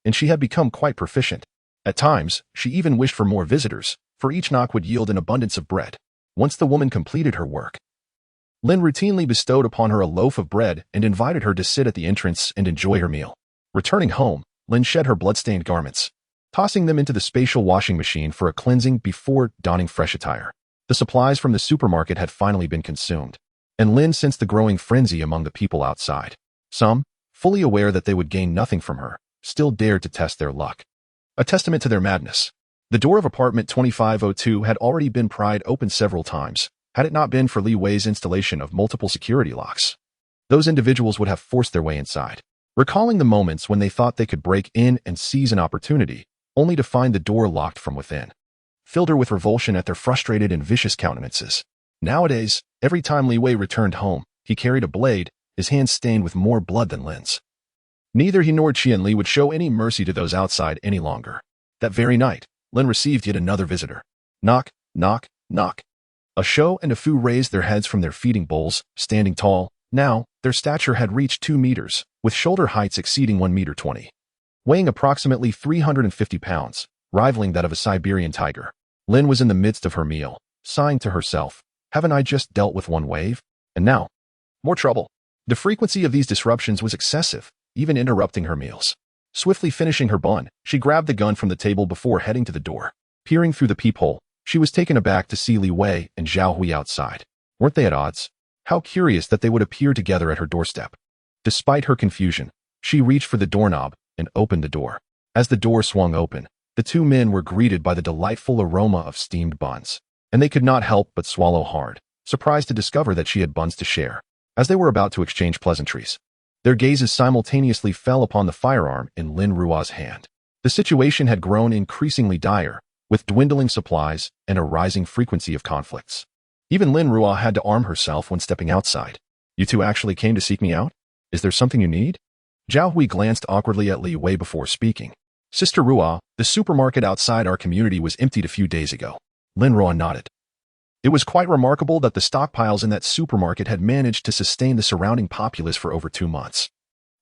and she had become quite proficient. At times, she even wished for more visitors, for each knock would yield an abundance of bread. Once the woman completed her work, Lin routinely bestowed upon her a loaf of bread and invited her to sit at the entrance and enjoy her meal. Returning home, Lin shed her blood-stained garments, tossing them into the spatial washing machine for a cleansing before donning fresh attire. The supplies from the supermarket had finally been consumed, and Lin sensed the growing frenzy among the people outside. Some, fully aware that they would gain nothing from her, still dared to test their luck. A testament to their madness. The door of apartment 2502 had already been pried open several times, had it not been for Li Wei's installation of multiple security locks. Those individuals would have forced their way inside. Recalling the moments when they thought they could break in and seize an opportunity, only to find the door locked from within, filled her with revulsion at their frustrated and vicious countenances. Nowadays, every time Li Wei returned home, he carried a blade, his hands stained with more blood than Lin's. Neither he nor Qianli would show any mercy to those outside any longer. That very night, Lin received yet another visitor. Knock, knock, knock. A Shou and a Fu raised their heads from their feeding bowls, standing tall. Now, their stature had reached 2 meters, with shoulder heights exceeding 1 meter 20. Weighing approximately 350 pounds, rivaling that of a Siberian tiger. Lin was in the midst of her meal, sighing to herself, "Haven't I just dealt with one wave? And now, more trouble." The frequency of these disruptions was excessive, even interrupting her meals. Swiftly finishing her bun, she grabbed the gun from the table before heading to the door. Peering through the peephole, she was taken aback to see Li Wei and Zhao Hui outside. Weren't they at odds? How curious that they would appear together at her doorstep. Despite her confusion, she reached for the doorknob and opened the door. As the door swung open, the 2 men were greeted by the delightful aroma of steamed buns, and they could not help but swallow hard, surprised to discover that she had buns to share. As they were about to exchange pleasantries, their gazes simultaneously fell upon the firearm in Lin Ruo's hand. The situation had grown increasingly dire, with dwindling supplies and a rising frequency of conflicts. Even Lin Ruo had to arm herself when stepping outside. "You 2 actually came to seek me out? Is there something you need?" Zhao Hui glanced awkwardly at Li Wei before speaking. "Sister Ruo, the supermarket outside our community was emptied a few days ago." Lin Ruo nodded. It was quite remarkable that the stockpiles in that supermarket had managed to sustain the surrounding populace for over 2 months,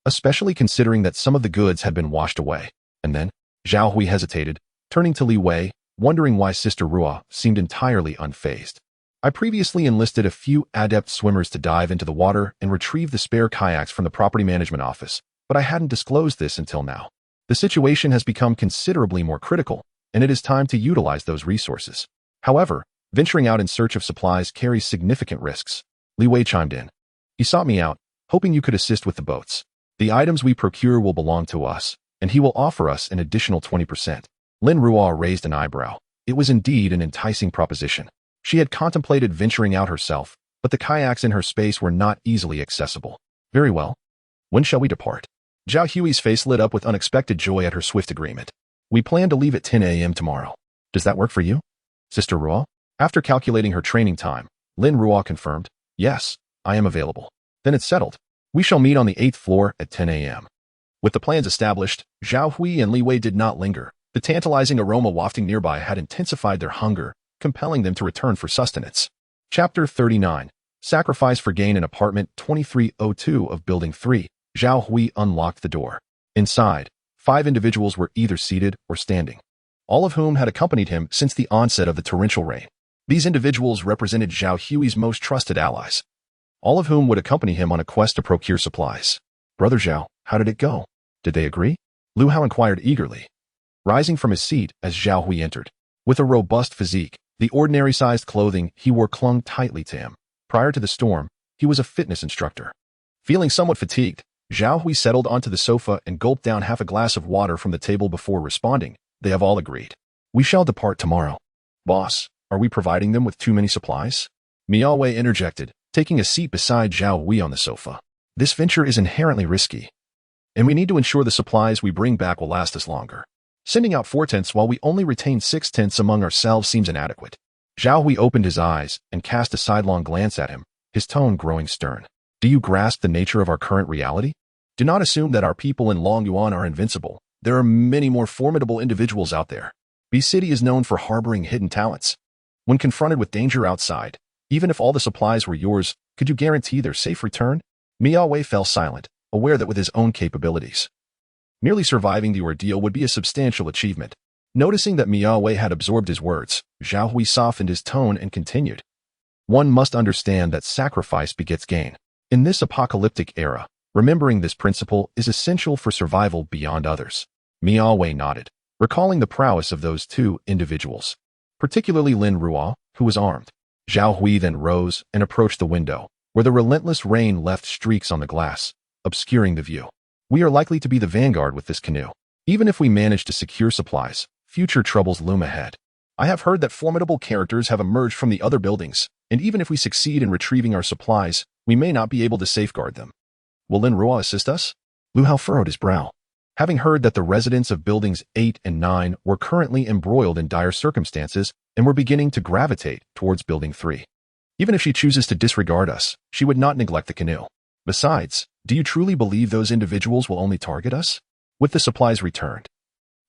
especially considering that some of the goods had been washed away. And then, Zhao Hui hesitated, turning to Li Wei, wondering why Sister Ruo seemed entirely unfazed. "I previously enlisted a few adept swimmers to dive into the water and retrieve the spare kayaks from the property management office, but I hadn't disclosed this until now. The situation has become considerably more critical, and it is time to utilize those resources. However, venturing out in search of supplies carries significant risks." Li Wei chimed in. "He sought me out, hoping you could assist with the boats. The items we procure will belong to us, and he will offer us an additional 20%. Lin Ruo raised an eyebrow. It was indeed an enticing proposition. She had contemplated venturing out herself, but the kayaks in her space were not easily accessible. "Very well. When shall we depart?" Zhao Hui's face lit up with unexpected joy at her swift agreement. "We plan to leave at 10 a.m. tomorrow. Does that work for you, Sister Ruo?" After calculating her training time, Lin Ruo confirmed. Yes, I am available. Then it's settled. We shall meet on the 8th floor at 10 a.m. With the plans established, Zhao Hui and Li Wei did not linger. The tantalizing aroma wafting nearby had intensified their hunger, compelling them to return for sustenance. Chapter 39. Sacrifice for gain in apartment 2302 of Building 3. Zhao Hui unlocked the door. Inside, 5 individuals were either seated or standing, all of whom had accompanied him since the onset of the torrential rain. These individuals represented Zhao Hui's most trusted allies, all of whom would accompany him on a quest to procure supplies. Brother Zhao, how did it go? Did they agree? Lu Hao inquired eagerly, rising from his seat as Zhao Hui entered. With a robust physique, the ordinary-sized clothing he wore clung tightly to him. Prior to the storm, he was a fitness instructor. Feeling somewhat fatigued, Zhao Hui settled onto the sofa and gulped down half a glass of water from the table before responding. They have all agreed. We shall depart tomorrow. Boss, are we providing them with too many supplies? Miao Wei interjected, taking a seat beside Zhao Hui on the sofa. This venture is inherently risky, and we need to ensure the supplies we bring back will last us longer. Sending out 4/10 while we only retain 6/10 among ourselves seems inadequate. Zhao Hui opened his eyes and cast a sidelong glance at him, his tone growing stern. Do you grasp the nature of our current reality? Do not assume that our people in Long Yuan are invincible. There are many more formidable individuals out there. B City is known for harboring hidden talents. When confronted with danger outside, even if all the supplies were yours, could you guarantee their safe return? Miao Wei fell silent, aware that with his own capabilities, merely surviving the ordeal would be a substantial achievement. Noticing that Miao Wei had absorbed his words, Zhao Hui softened his tone and continued. One must understand that sacrifice begets gain. In this apocalyptic era, remembering this principle is essential for survival beyond others. Miao Wei nodded, recalling the prowess of those 2 individuals, particularly Lin Ruo, who was armed. Zhao Hui then rose and approached the window, where the relentless rain left streaks on the glass, obscuring the view. We are likely to be the vanguard with this canoe. Even if we manage to secure supplies, future troubles loom ahead. I have heard that formidable characters have emerged from the other buildings, and even if we succeed in retrieving our supplies, we may not be able to safeguard them. Will Lin Ruo assist us? Lu Hao furrowed his brow. Having heard that the residents of buildings 8 and 9 were currently embroiled in dire circumstances and were beginning to gravitate towards building 3. Even if she chooses to disregard us, she would not neglect the canoe. Besides, do you truly believe those individuals will only target us? With the supplies returned,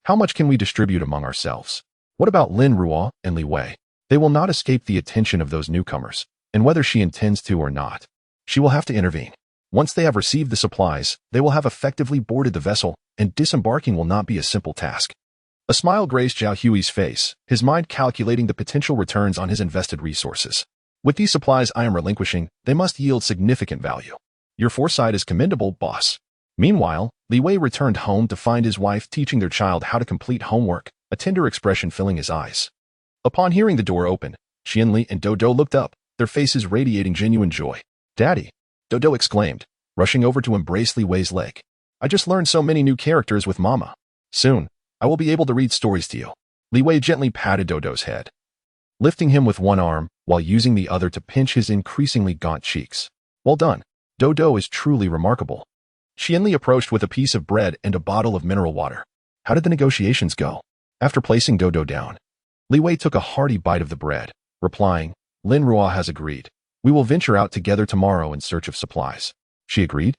how much can we distribute among ourselves? What about Lin Ruo and Li Wei? They will not escape the attention of those newcomers, and whether she intends to or not, she will have to intervene. Once they have received the supplies, they will have effectively boarded the vessel, and disembarking will not be a simple task. A smile graced Zhao Hui's face, his mind calculating the potential returns on his invested resources. With these supplies I am relinquishing, they must yield significant value. Your foresight is commendable, boss. Meanwhile, Li Wei returned home to find his wife teaching their child how to complete homework, a tender expression filling his eyes. Upon hearing the door open, Qianli and Dodo looked up, their faces radiating genuine joy. Daddy, Dodo exclaimed, rushing over to embrace Li Wei's leg. I just learned so many new characters with Mama. Soon, I will be able to read stories to you. Li Wei gently patted Dodo's head, lifting him with one arm while using the other to pinch his increasingly gaunt cheeks. Well done. Dodo is truly remarkable. Qianli approached with a piece of bread and a bottle of mineral water. How did the negotiations go? After placing Dodo down, Li Wei took a hearty bite of the bread, replying, Lin Ruo has agreed. We will venture out together tomorrow in search of supplies. She agreed?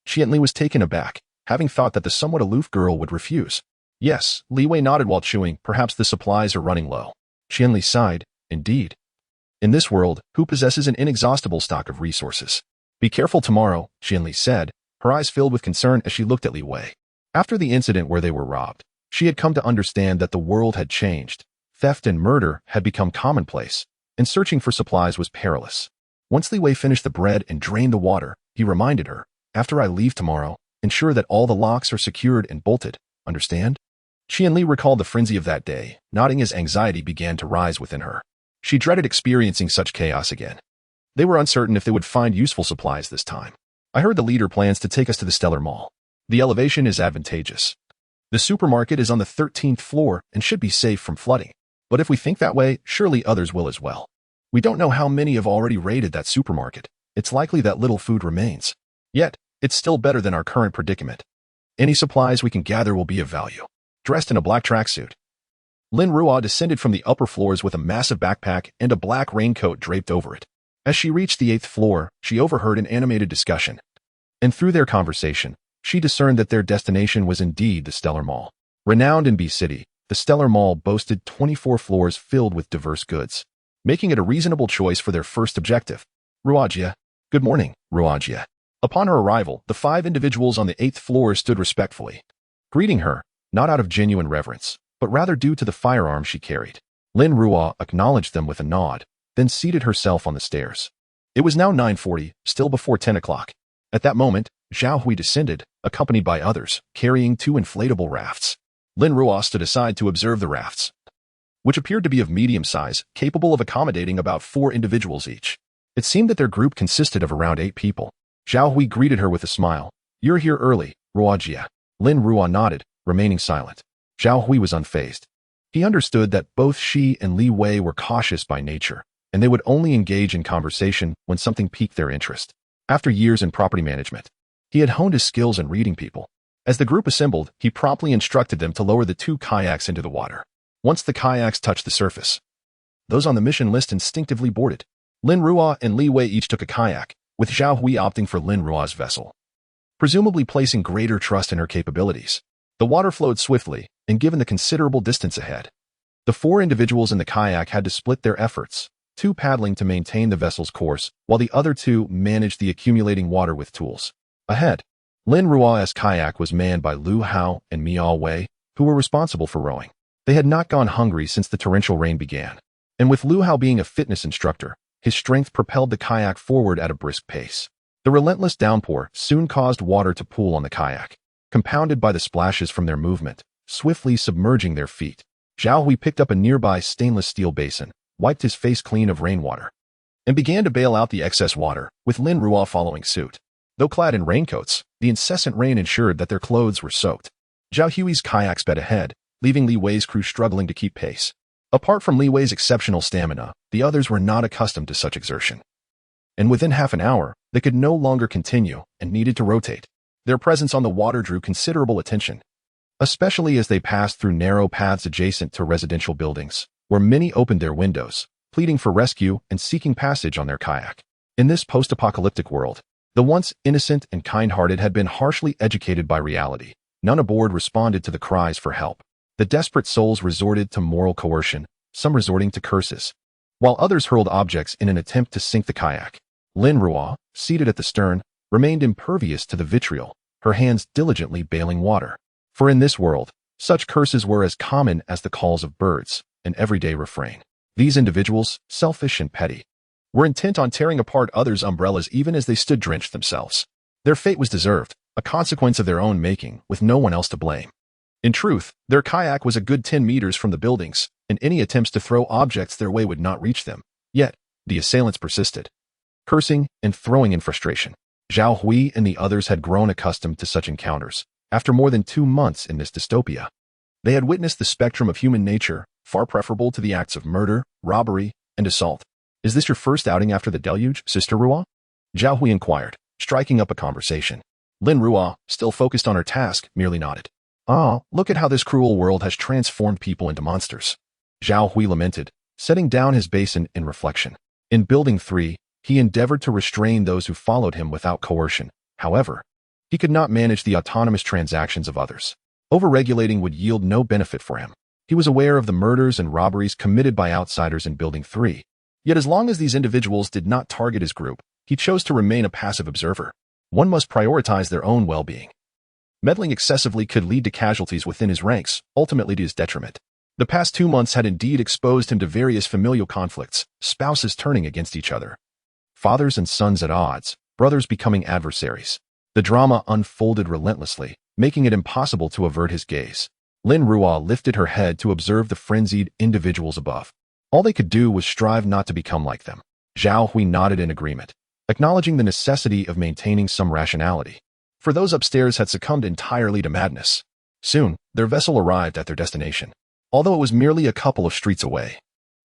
Qianli was taken aback, having thought that the somewhat aloof girl would refuse. Yes, Li Wei nodded while chewing. Perhaps the supplies are running low. Qianli sighed. Indeed. In this world, who possesses an inexhaustible stock of resources? Be careful tomorrow, Qianli said, her eyes filled with concern as she looked at Li Wei. After the incident where they were robbed, she had come to understand that the world had changed. Theft and murder had become commonplace, and searching for supplies was perilous. Once Li Wei finished the bread and drained the water, he reminded her, after I leave tomorrow, ensure that all the locks are secured and bolted. Understand? Qianli recalled the frenzy of that day, nodding as anxiety began to rise within her. She dreaded experiencing such chaos again. They were uncertain if they would find useful supplies this time. I heard the leader plans to take us to the Stellar Mall. The elevation is advantageous. The supermarket is on the 13th floor and should be safe from flooding. But if we think that way, surely others will as well. We don't know how many have already raided that supermarket. It's likely that little food remains. Yet, it's still better than our current predicament. Any supplies we can gather will be of value. Dressed in a black tracksuit, Lin Ruo descended from the upper floors with a massive backpack and a black raincoat draped over it. As she reached the 8th floor, she overheard an animated discussion. And through their conversation, she discerned that their destination was indeed the Stellar Mall. Renowned in B City, the Stellar Mall boasted 24 floors filled with diverse goods, making it a reasonable choice for their first objective. Ruojia. Good morning, Ruojia. Upon her arrival, the 5 individuals on the 8th floor stood respectfully, greeting her, not out of genuine reverence, but rather due to the firearm she carried. Lin Ruo acknowledged them with a nod, then seated herself on the stairs. It was now 9:40, still before 10 o'clock. At that moment, Zhao Hui descended, accompanied by others, carrying 2 inflatable rafts. Lin Ruo stood aside to observe the rafts, which appeared to be of medium size, capable of accommodating about 4 individuals each. It seemed that their group consisted of around 8 people. Zhao Hui greeted her with a smile. You're here early, Ruojia. Lin Ruo nodded, remaining silent. Zhao Hui was unfazed. He understood that both she and Li Wei were cautious by nature, and they would only engage in conversation when something piqued their interest. After years in property management, he had honed his skills in reading people. As the group assembled, he promptly instructed them to lower the 2 kayaks into the water. Once the kayaks touched the surface, those on the mission list instinctively boarded. Lin Ruo and Li Wei each took a kayak, with Zhao Hui opting for Lin Ruo's vessel, presumably placing greater trust in her capabilities. The water flowed swiftly, and given the considerable distance ahead, the 4 individuals in the kayak had to split their efforts, 2 paddling to maintain the vessel's course, while the other 2 managed the accumulating water with tools. Ahead, Lin Ruo's kayak was manned by Lu Hao and Miao Wei, who were responsible for rowing. They had not gone hungry since the torrential rain began, and with Lu Hao being a fitness instructor, his strength propelled the kayak forward at a brisk pace. The relentless downpour soon caused water to pool on the kayak, compounded by the splashes from their movement, swiftly submerging their feet. Zhao Hui picked up a nearby stainless steel basin, wiped his face clean of rainwater, and began to bail out the excess water, with Lin Ruo following suit. Though clad in raincoats, the incessant rain ensured that their clothes were soaked. Zhao Hui's kayak sped ahead, leaving Li Wei's crew struggling to keep pace. Apart from Li Wei's exceptional stamina, the others were not accustomed to such exertion. And within half an hour, they could no longer continue and needed to rotate. Their presence on the water drew considerable attention, especially as they passed through narrow paths adjacent to residential buildings, where many opened their windows, pleading for rescue and seeking passage on their kayak. In this post-apocalyptic world, the once innocent and kind-hearted had been harshly educated by reality. None aboard responded to the cries for help. The desperate souls resorted to moral coercion, some resorting to curses, while others hurled objects in an attempt to sink the kayak. Lin Ruo, seated at the stern, remained impervious to the vitriol, her hands diligently bailing water. For in this world, such curses were as common as the calls of birds, an everyday refrain. These individuals, selfish and petty, were intent on tearing apart others' umbrellas even as they stood drenched themselves. Their fate was deserved, a consequence of their own making, with no one else to blame. In truth, their kayak was a good 10 meters from the buildings, and any attempts to throw objects their way would not reach them. Yet, the assailants persisted, cursing and throwing in frustration. Zhao Hui and the others had grown accustomed to such encounters. After more than 2 months in this dystopia, they had witnessed the spectrum of human nature, far preferable to the acts of murder, robbery, and assault. Is this your first outing after the deluge, Sister Ruo? Zhao Hui inquired, striking up a conversation. Lin Ruo, still focused on her task, merely nodded. Ah, look at how this cruel world has transformed people into monsters. Zhao Hui lamented, setting down his basin in reflection. In Building 3, he endeavored to restrain those who followed him without coercion. However, he could not manage the autonomous transactions of others. Overregulating would yield no benefit for him. He was aware of the murders and robberies committed by outsiders in Building 3. Yet as long as these individuals did not target his group, he chose to remain a passive observer. One must prioritize their own well-being. Meddling excessively could lead to casualties within his ranks, ultimately to his detriment. The past 2 months had indeed exposed him to various familial conflicts, spouses turning against each other, fathers and sons at odds, brothers becoming adversaries. The drama unfolded relentlessly, making it impossible to avert his gaze. Lin Ruo lifted her head to observe the frenzied individuals above. All they could do was strive not to become like them. Zhao Hui nodded in agreement, acknowledging the necessity of maintaining some rationality. For those upstairs had succumbed entirely to madness. Soon, their vessel arrived at their destination. Although it was merely a couple of streets away,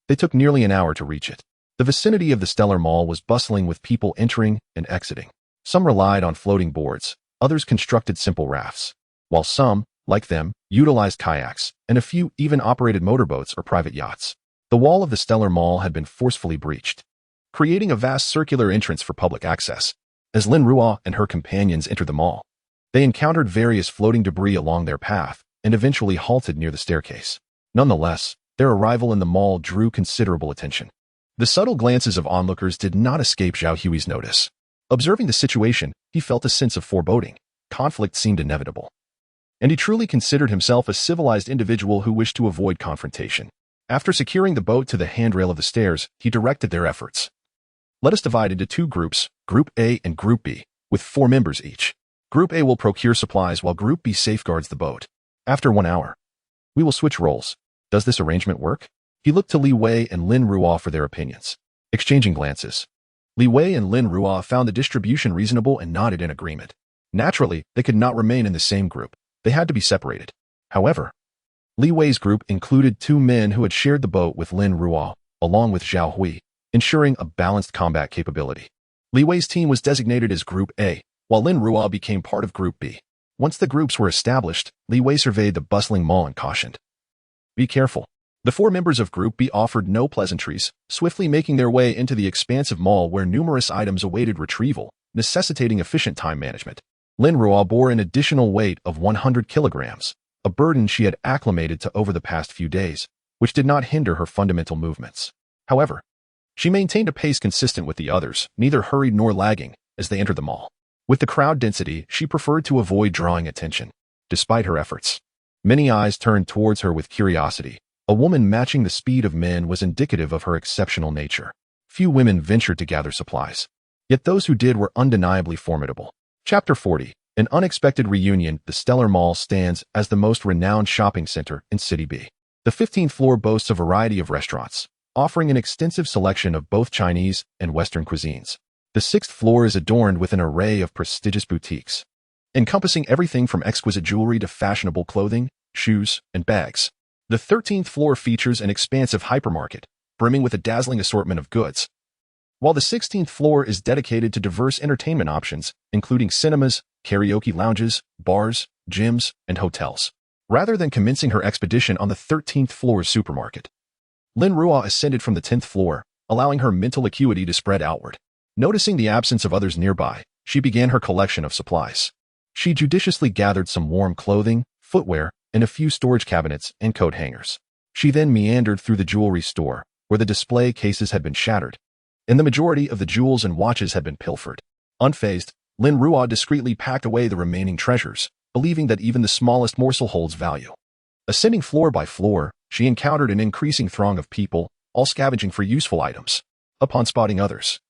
they took nearly an hour to reach it. The vicinity of the Stellar Mall was bustling with people entering and exiting. Some relied on floating boards, others constructed simple rafts, while some, like them, utilized kayaks, and a few even operated motorboats or private yachts. The wall of the Stellar Mall had been forcefully breached, creating a vast circular entrance for public access. As Lin Ruo and her companions entered the mall, they encountered various floating debris along their path and eventually halted near the staircase. Nonetheless, their arrival in the mall drew considerable attention. The subtle glances of onlookers did not escape Zhao Hui's notice. Observing the situation, he felt a sense of foreboding. Conflict seemed inevitable. And he truly considered himself a civilized individual who wished to avoid confrontation. After securing the boat to the handrail of the stairs, he directed their efforts. Let us divide into two groups, Group A and Group B, with 4 members each. Group A will procure supplies while Group B safeguards the boat. After 1 hour, we will switch roles. Does this arrangement work? He looked to Li Wei and Lin Ruo for their opinions. Exchanging glances, Li Wei and Lin Ruo found the distribution reasonable and nodded in agreement. Naturally, they could not remain in the same group. They had to be separated. However, Li Wei's group included 2 men who had shared the boat with Lin Ruo, along with Zhao Hui, ensuring a balanced combat capability. Li Wei's team was designated as Group A, while Lin Ruo became part of Group B. Once the groups were established, Li Wei surveyed the bustling mall and cautioned, "Be careful." The 4 members of Group B offered no pleasantries, swiftly making their way into the expansive mall where numerous items awaited retrieval, necessitating efficient time management. Lin Ruo bore an additional weight of 100 kilograms, a burden she had acclimated to over the past few days, which did not hinder her fundamental movements. However, she maintained a pace consistent with the others, neither hurried nor lagging, as they entered the mall. With the crowd density, she preferred to avoid drawing attention. Despite her efforts, many eyes turned towards her with curiosity. A woman matching the speed of men was indicative of her exceptional nature. Few women ventured to gather supplies. Yet those who did were undeniably formidable. Chapter 40. An unexpected reunion. The Stellar Mall stands as the most renowned shopping center in City B. The 15th floor boasts a variety of restaurants, offering an extensive selection of both Chinese and Western cuisines. The 6th floor is adorned with an array of prestigious boutiques, encompassing everything from exquisite jewelry to fashionable clothing, shoes, and bags. The 13th floor features an expansive hypermarket, brimming with a dazzling assortment of goods, while the 16th floor is dedicated to diverse entertainment options, including cinemas, karaoke lounges, bars, gyms, and hotels. Rather than commencing her expedition on the 13th floor's supermarket, Lin Ruo ascended from the 10th floor, allowing her mental acuity to spread outward. Noticing the absence of others nearby, she began her collection of supplies. She judiciously gathered some warm clothing, footwear, and a few storage cabinets and coat hangers. She then meandered through the jewelry store, where the display cases had been shattered, and the majority of the jewels and watches had been pilfered. Unfazed, Lin Ruo discreetly packed away the remaining treasures, believing that even the smallest morsel holds value. Ascending floor by floor, she encountered an increasing throng of people, all scavenging for useful items. Upon spotting others,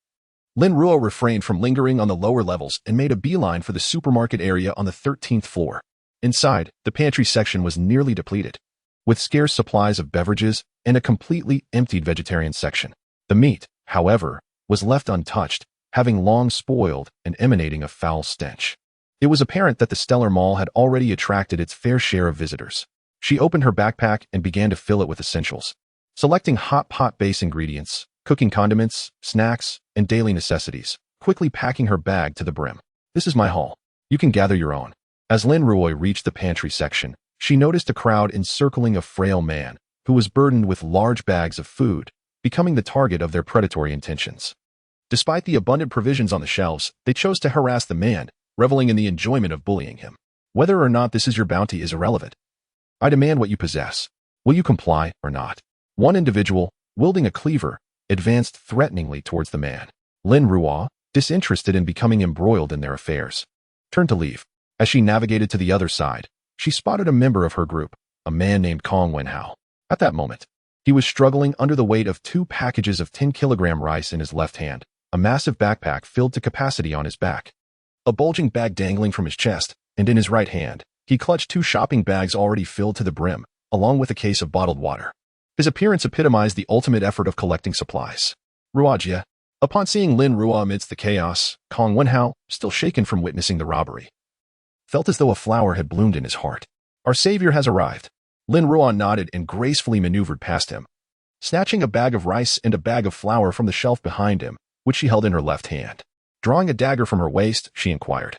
Lin Ruo refrained from lingering on the lower levels and made a beeline for the supermarket area on the 13th floor. Inside, the pantry section was nearly depleted, with scarce supplies of beverages and a completely emptied vegetarian section. The meat, however, was left untouched, having long spoiled and emanating a foul stench. It was apparent that the Stellar Mall had already attracted its fair share of visitors. She opened her backpack and began to fill it with essentials, selecting hot pot base ingredients, cooking condiments, snacks, and daily necessities, quickly packing her bag to the brim. "This is my haul. You can gather your own." As Lin Ruo reached the pantry section, she noticed a crowd encircling a frail man who was burdened with large bags of food, becoming the target of their predatory intentions. Despite the abundant provisions on the shelves, they chose to harass the man, reveling in the enjoyment of bullying him. Whether or not this is your bounty is irrelevant. I demand what you possess. Will you comply or not? One individual, wielding a cleaver, advanced threateningly towards the man. Lin Ruo, disinterested in becoming embroiled in their affairs, turned to leave. As she navigated to the other side, she spotted a member of her group, a man named Kong Wenhao. At that moment, he was struggling under the weight of 2 packages of 10-kilogram rice in his left hand, a massive backpack filled to capacity on his back, a bulging bag dangling from his chest, and in his right hand, he clutched 2 shopping bags already filled to the brim, along with a case of bottled water. His appearance epitomized the ultimate effort of collecting supplies. Ruojia. Upon seeing Lin Ruo amidst the chaos, Kong Wenhao, still shaken from witnessing the robbery, felt as though a flower had bloomed in his heart. "Our savior has arrived." Lin Ruo nodded and gracefully maneuvered past him, snatching a bag of rice and a bag of flour from the shelf behind him, which she held in her left hand. Drawing a dagger from her waist, she inquired,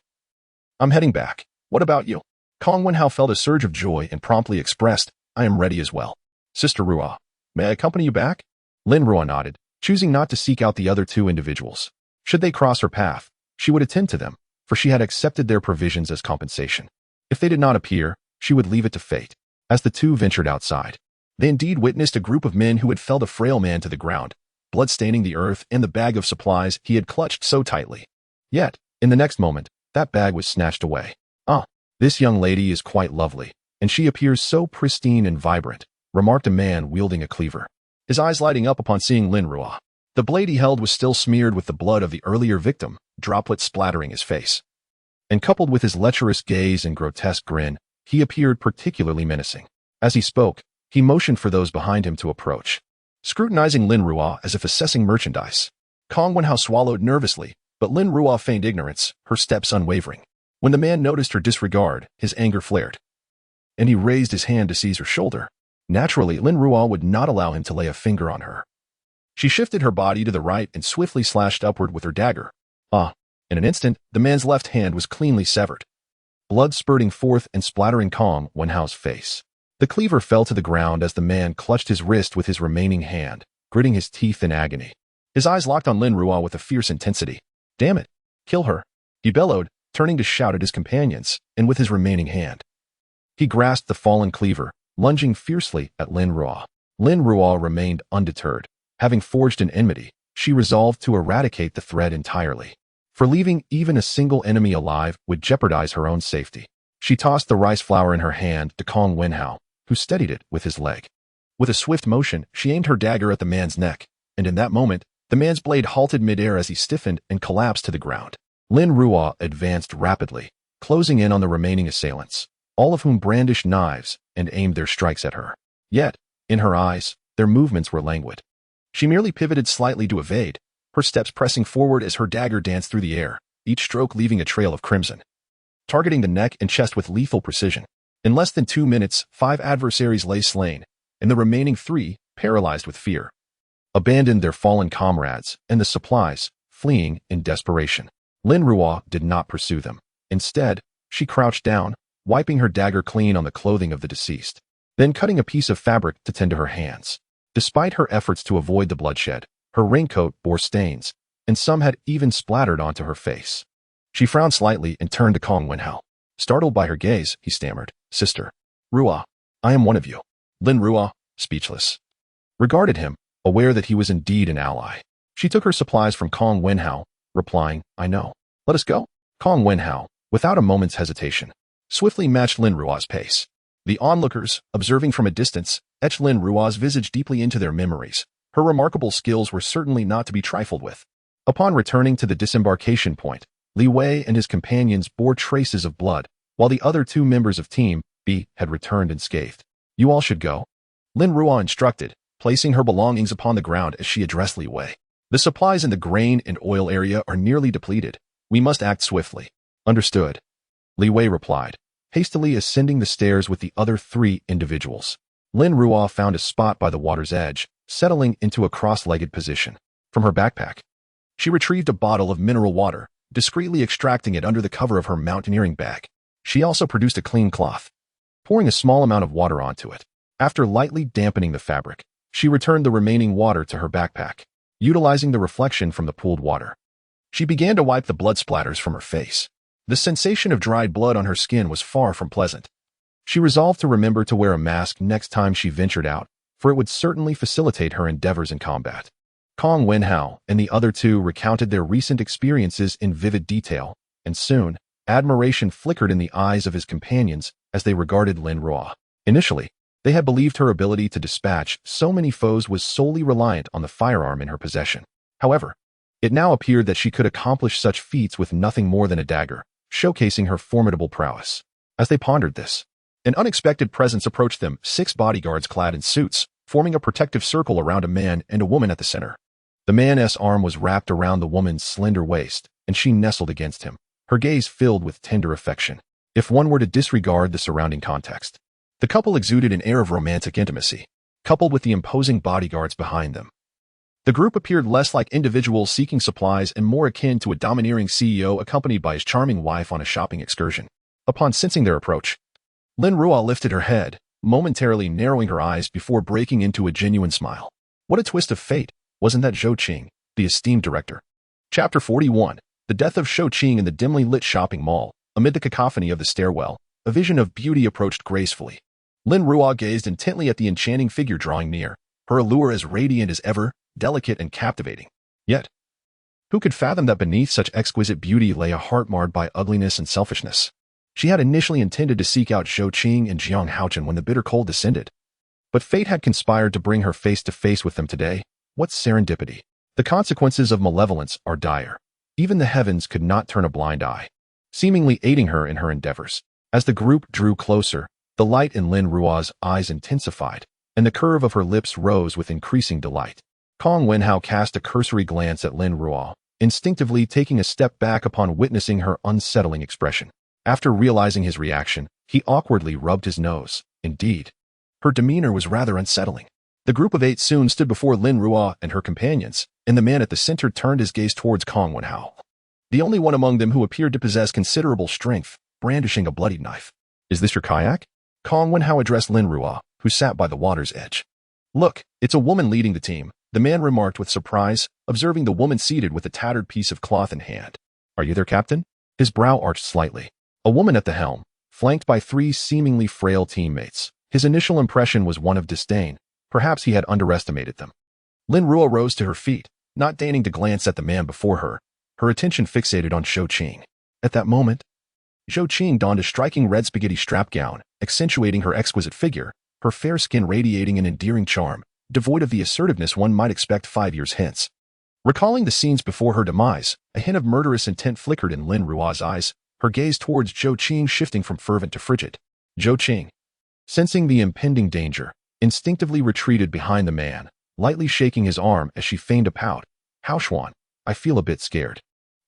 "I'm heading back. What about you?" Kong Wenhao felt a surge of joy and promptly expressed, "I am ready as well. Sister Ruo, may I accompany you back?" Lin Ruo nodded, choosing not to seek out the other two individuals. Should they cross her path, she would attend to them, for she had accepted their provisions as compensation. If they did not appear, she would leave it to fate. As the two ventured outside, they indeed witnessed a group of men who had felled a frail man to the ground, blood staining the earth and the bag of supplies he had clutched so tightly. Yet, in the next moment, that bag was snatched away. "Ah, this young lady is quite lovely, and she appears so pristine and vibrant," remarked a man wielding a cleaver, his eyes lighting up upon seeing Lin Ruo. The blade he held was still smeared with the blood of the earlier victim, droplets splattering his face. And coupled with his lecherous gaze and grotesque grin, he appeared particularly menacing. As he spoke, he motioned for those behind him to approach, scrutinizing Lin Ruo as if assessing merchandise. Kong Wenhao swallowed nervously, but Lin Ruo feigned ignorance, her steps unwavering. When the man noticed her disregard, his anger flared, and he raised his hand to seize her shoulder. Naturally, Lin Ruo would not allow him to lay a finger on her. She shifted her body to the right and swiftly slashed upward with her dagger. In an instant, the man's left hand was cleanly severed, blood spurting forth and splattering Kong Wenhao's face. The cleaver fell to the ground as the man clutched his wrist with his remaining hand, gritting his teeth in agony. His eyes locked on Lin Ruo with a fierce intensity. "Damn it! Kill her!" he bellowed, turning to shout at his companions, and with his remaining hand, he grasped the fallen cleaver, lunging fiercely at Lin Ruo. Lin Ruo remained undeterred. Having forged an enmity, she resolved to eradicate the threat entirely. For leaving even a single enemy alive would jeopardize her own safety. She tossed the rice flour in her hand to Kong Wenhao, who steadied it with his leg. With a swift motion, she aimed her dagger at the man's neck, and in that moment, the man's blade halted midair as he stiffened and collapsed to the ground. Lin Ruo advanced rapidly, closing in on the remaining assailants, all of whom brandished knives and aimed their strikes at her. Yet, in her eyes, their movements were languid. She merely pivoted slightly to evade, her steps pressing forward as her dagger danced through the air, each stroke leaving a trail of crimson, targeting the neck and chest with lethal precision. In less than 2 minutes, 5 adversaries lay slain, and the remaining 3, paralyzed with fear, abandoned their fallen comrades and the supplies, fleeing in desperation. Lin Ruo did not pursue them. Instead, she crouched down, wiping her dagger clean on the clothing of the deceased, then cutting a piece of fabric to tend to her hands. Despite her efforts to avoid the bloodshed, her raincoat bore stains, and some had even splattered onto her face. She frowned slightly and turned to Kong Wenhao. Startled by her gaze, he stammered, "Sister Ruo, I am one of you." Lin Ruo, speechless, regarded him, aware that he was indeed an ally. She took her supplies from Kong Wenhao, replying, "I know. Let us go." Kong Wenhao, without a moment's hesitation, swiftly matched Lin Ruo's pace. The onlookers, observing from a distance, etched Lin Ruo's visage deeply into their memories. Her remarkable skills were certainly not to be trifled with. Upon returning to the disembarkation point, Li Wei and his companions bore traces of blood, while the other 2 members of Team B had returned unscathed. "You all should go," Lin Ruo instructed, placing her belongings upon the ground as she addressed Li Wei. "The supplies in the grain and oil area are nearly depleted. We must act swiftly." "Understood," Li Wei replied, hastily ascending the stairs with the other 3 individuals. Lin Ruo found a spot by the water's edge, settling into a cross-legged position. From her backpack, she retrieved a bottle of mineral water, discreetly extracting it under the cover of her mountaineering bag. She also produced a clean cloth, pouring a small amount of water onto it. After lightly dampening the fabric, she returned the remaining water to her backpack, utilizing the reflection from the pooled water. She began to wipe the blood splatters from her face. The sensation of dried blood on her skin was far from pleasant. She resolved to remember to wear a mask next time she ventured out, for it would certainly facilitate her endeavors in combat. Kong Wenhao and the other 2 recounted their recent experiences in vivid detail, and soon, admiration flickered in the eyes of his companions as they regarded Lin Ruo. Initially, they had believed her ability to dispatch so many foes was solely reliant on the firearm in her possession. However, it now appeared that she could accomplish such feats with nothing more than a dagger, showcasing her formidable prowess. As they pondered this, an unexpected presence approached them, 6 bodyguards clad in suits, forming a protective circle around a man and a woman at the center. The man's arm was wrapped around the woman's slender waist, and she nestled against him, her gaze filled with tender affection. If one were to disregard the surrounding context, the couple exuded an air of romantic intimacy, coupled with the imposing bodyguards behind them. The group appeared less like individuals seeking supplies and more akin to a domineering CEO accompanied by his charming wife on a shopping excursion. Upon sensing their approach, Lin Ruo lifted her head, momentarily narrowing her eyes before breaking into a genuine smile. What a twist of fate! Wasn't that Zhou Qing, the esteemed director? Chapter 41. The death of Zhou Qing in the dimly lit shopping mall. Amid the cacophony of the stairwell, a vision of beauty approached gracefully. Lin Ruo gazed intently at the enchanting figure drawing near, her allure as radiant as ever, delicate and captivating. Yet, who could fathom that beneath such exquisite beauty lay a heart marred by ugliness and selfishness? She had initially intended to seek out Zhou Qing and Jiang Haochen when the bitter cold descended. But fate had conspired to bring her face to face with them today. What serendipity! The consequences of malevolence are dire. Even the heavens could not turn a blind eye, seemingly aiding her in her endeavors. As the group drew closer, the light in Lin Ruo's eyes intensified, and the curve of her lips rose with increasing delight. Kong Wenhao cast a cursory glance at Lin Ruo, instinctively taking a step back upon witnessing her unsettling expression. After realizing his reaction, he awkwardly rubbed his nose. Indeed, her demeanor was rather unsettling. The group of 8 soon stood before Lin Ruo and her companions, and the man at the center turned his gaze towards Kong Wenhao, the only one among them who appeared to possess considerable strength, brandishing a bloodied knife. "Is this your kayak?" Kong Wenhao addressed Lin Ruo, who sat by the water's edge. "Look, it's a woman leading the team," the man remarked with surprise, observing the woman seated with a tattered piece of cloth in hand. "Are you their captain?" His brow arched slightly. A woman at the helm, flanked by 3 seemingly frail teammates. His initial impression was one of disdain. Perhaps he had underestimated them. Lin Ruo rose to her feet, not deigning to glance at the man before her, her attention fixated on Zhou Qing. At that moment, Zhou Qing donned a striking red spaghetti strap gown, accentuating her exquisite figure, her fair skin radiating an endearing charm, devoid of the assertiveness one might expect 5 years hence. Recalling the scenes before her demise, a hint of murderous intent flickered in Lin Ruo's eyes, her gaze towards Zhou Qing shifting from fervent to frigid. Zhou Qing, sensing the impending danger, instinctively retreated behind the man, lightly shaking his arm as she feigned a pout. "Haoshuan, I feel a bit scared."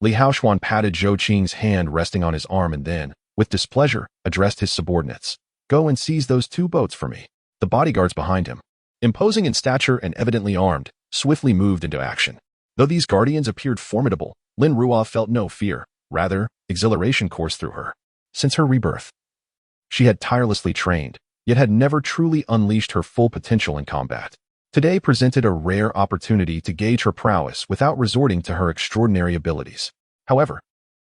Li Haoshuan patted Zhou Qing's hand resting on his arm and then, with displeasure, addressed his subordinates. "Go and seize those 2 boats for me." The bodyguards behind him, imposing in stature and evidently armed, swiftly moved into action. Though these guardians appeared formidable, Lin Ruo felt no fear. Rather, exhilaration coursed through her. Since her rebirth, she had tirelessly trained, yet had never truly unleashed her full potential in combat. Today presented a rare opportunity to gauge her prowess without resorting to her extraordinary abilities. However,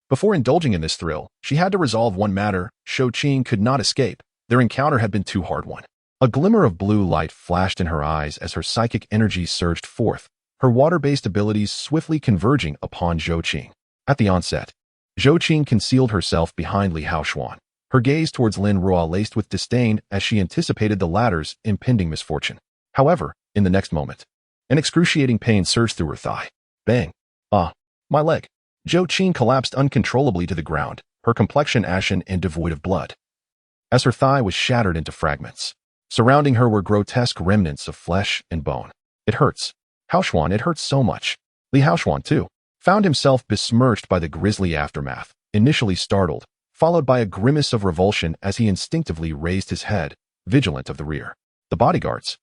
before indulging in this thrill, she had to resolve one matter. Zhou Qing could not escape. Their encounter had been too hard one. A glimmer of blue light flashed in her eyes as her psychic energy surged forth, her water-based abilities swiftly converging upon Zhou Qing. At the onset, Zhou Qing concealed herself behind Li Haoshuan, her gaze towards Lin Ruo laced with disdain as she anticipated the latter's impending misfortune. However, in the next moment, an excruciating pain surged through her thigh. Bang! Ah, my leg! Zhou Qing collapsed uncontrollably to the ground, her complexion ashen and devoid of blood, as her thigh was shattered into fragments. Surrounding her were grotesque remnants of flesh and bone. "It hurts. Haoshuan, it hurts so much." Li Haoshuan, too, found himself besmirched by the grisly aftermath, initially startled, followed by a grimace of revulsion as he instinctively raised his head, vigilant of the rear. The bodyguards,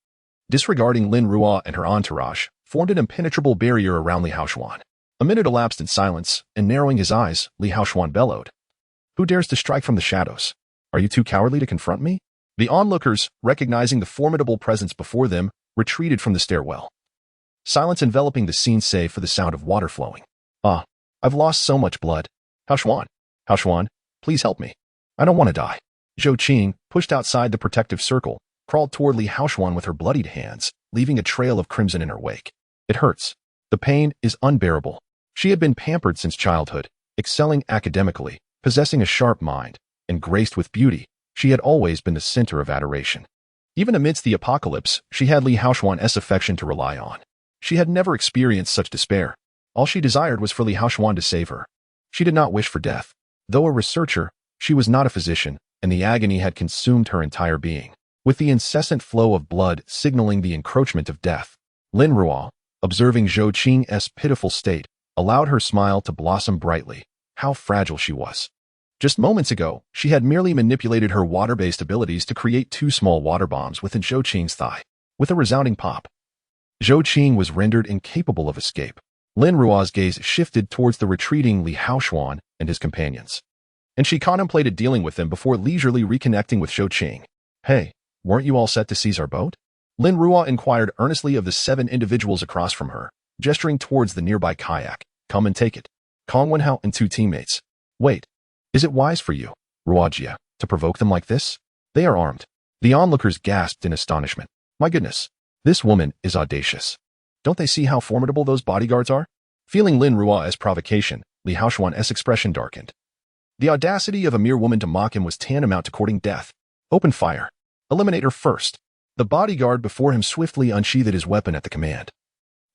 disregarding Lin Ruo and her entourage, formed an impenetrable barrier around Li Haoshuan. A minute elapsed in silence, and narrowing his eyes, Li Haoshuan bellowed, "Who dares to strike from the shadows? Are you too cowardly to confront me?" The onlookers, recognizing the formidable presence before them, retreated from the stairwell, silence enveloping the scene save for the sound of water flowing. "Ah, I've lost so much blood. Haoshuan, please help me. I don't want to die." Zhou Qing, pushed outside the protective circle, crawled toward Li Haoshuan with her bloodied hands, leaving a trail of crimson in her wake. "It hurts. The pain is unbearable." She had been pampered since childhood, excelling academically, possessing a sharp mind, and graced with beauty. She had always been the center of adoration. Even amidst the apocalypse, she had Li Haoshuan's affection to rely on. She had never experienced such despair. All she desired was for Li Haoshuan to save her. She did not wish for death. Though a researcher, she was not a physician, and the agony had consumed her entire being, with the incessant flow of blood signaling the encroachment of death. Lin Ruo, observing Zhou Qing's pitiful state, allowed her smile to blossom brightly. How fragile she was. Just moments ago, she had merely manipulated her water-based abilities to create 2 small water bombs within Zhou Qing's thigh. With a resounding pop, Zhou Qing was rendered incapable of escape. Lin Ruo's gaze shifted towards the retreating Li Haoshuan and his companions, and she contemplated dealing with them before leisurely reconnecting with Zhou Qing. "Hey, weren't you all set to seize our boat?" Lin Ruo inquired earnestly of the 7 individuals across from her, gesturing towards the nearby kayak. Come and take it. Kong Wenhao and 2 teammates. Wait. Is it wise for you, Ruojia, to provoke them like this? They are armed. The onlookers gasped in astonishment. My goodness. This woman is audacious. Don't they see how formidable those bodyguards are? Feeling Lin Ruo as provocation, Li Haoxuan's expression darkened. The audacity of a mere woman to mock him was tantamount to courting death. Open fire. Eliminate her first. The bodyguard before him swiftly unsheathed his weapon at the command.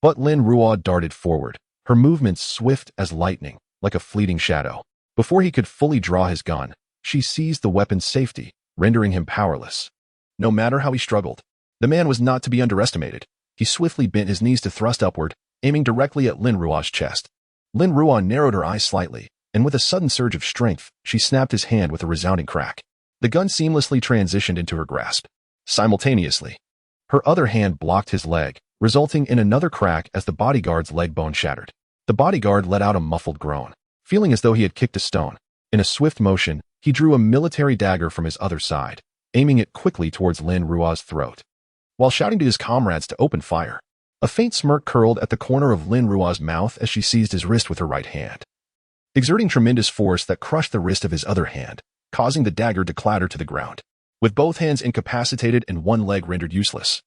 But Lin Ruo darted forward, her movements swift as lightning, like a fleeting shadow. Before he could fully draw his gun, she seized the weapon's safety, rendering him powerless. No matter how he struggled, the man was not to be underestimated. He swiftly bent his knees to thrust upward, aiming directly at Lin Ruo's chest. Lin Ruo narrowed her eyes slightly, and with a sudden surge of strength, she snapped his hand with a resounding crack. The gun seamlessly transitioned into her grasp. Simultaneously, her other hand blocked his leg, resulting in another crack as the bodyguard's leg bone shattered. The bodyguard let out a muffled groan, feeling as though he had kicked a stone. In a swift motion, he drew a military dagger from his other side, aiming it quickly towards Lin Ruo's throat. While shouting to his comrades to open fire, a faint smirk curled at the corner of Lin Ruo's mouth as she seized his wrist with her right hand, exerting tremendous force that crushed the wrist of his other hand, causing the dagger to clatter to the ground. With both hands incapacitated and one leg rendered useless,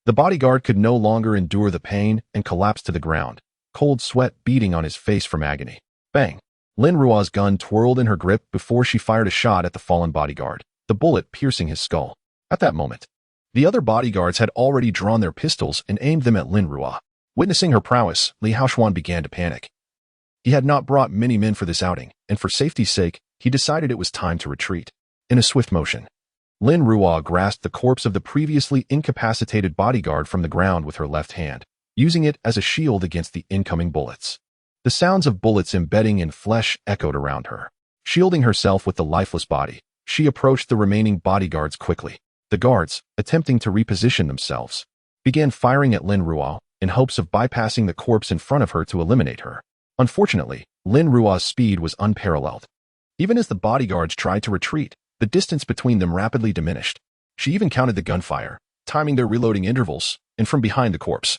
the bodyguard could no longer endure the pain and collapsed to the ground, cold sweat beading on his face from agony. Bang! Lin Ruo's gun twirled in her grip before she fired a shot at the fallen bodyguard, the bullet piercing his skull. At that moment, the other bodyguards had already drawn their pistols and aimed them at Lin Ruo. Witnessing her prowess, Li Haoxuan began to panic. He had not brought many men for this outing, and for safety's sake, he decided it was time to retreat. In a swift motion, Lin Ruo grasped the corpse of the previously incapacitated bodyguard from the ground with her left hand, using it as a shield against the incoming bullets. The sounds of bullets embedding in flesh echoed around her. Shielding herself with the lifeless body, she approached the remaining bodyguards quickly. The guards, attempting to reposition themselves, began firing at Lin Ruo in hopes of bypassing the corpse in front of her to eliminate her. Unfortunately, Lin Ruo's speed was unparalleled. Even as the bodyguards tried to retreat, the distance between them rapidly diminished. She even counted the gunfire, timing their reloading intervals, and from behind the corpse,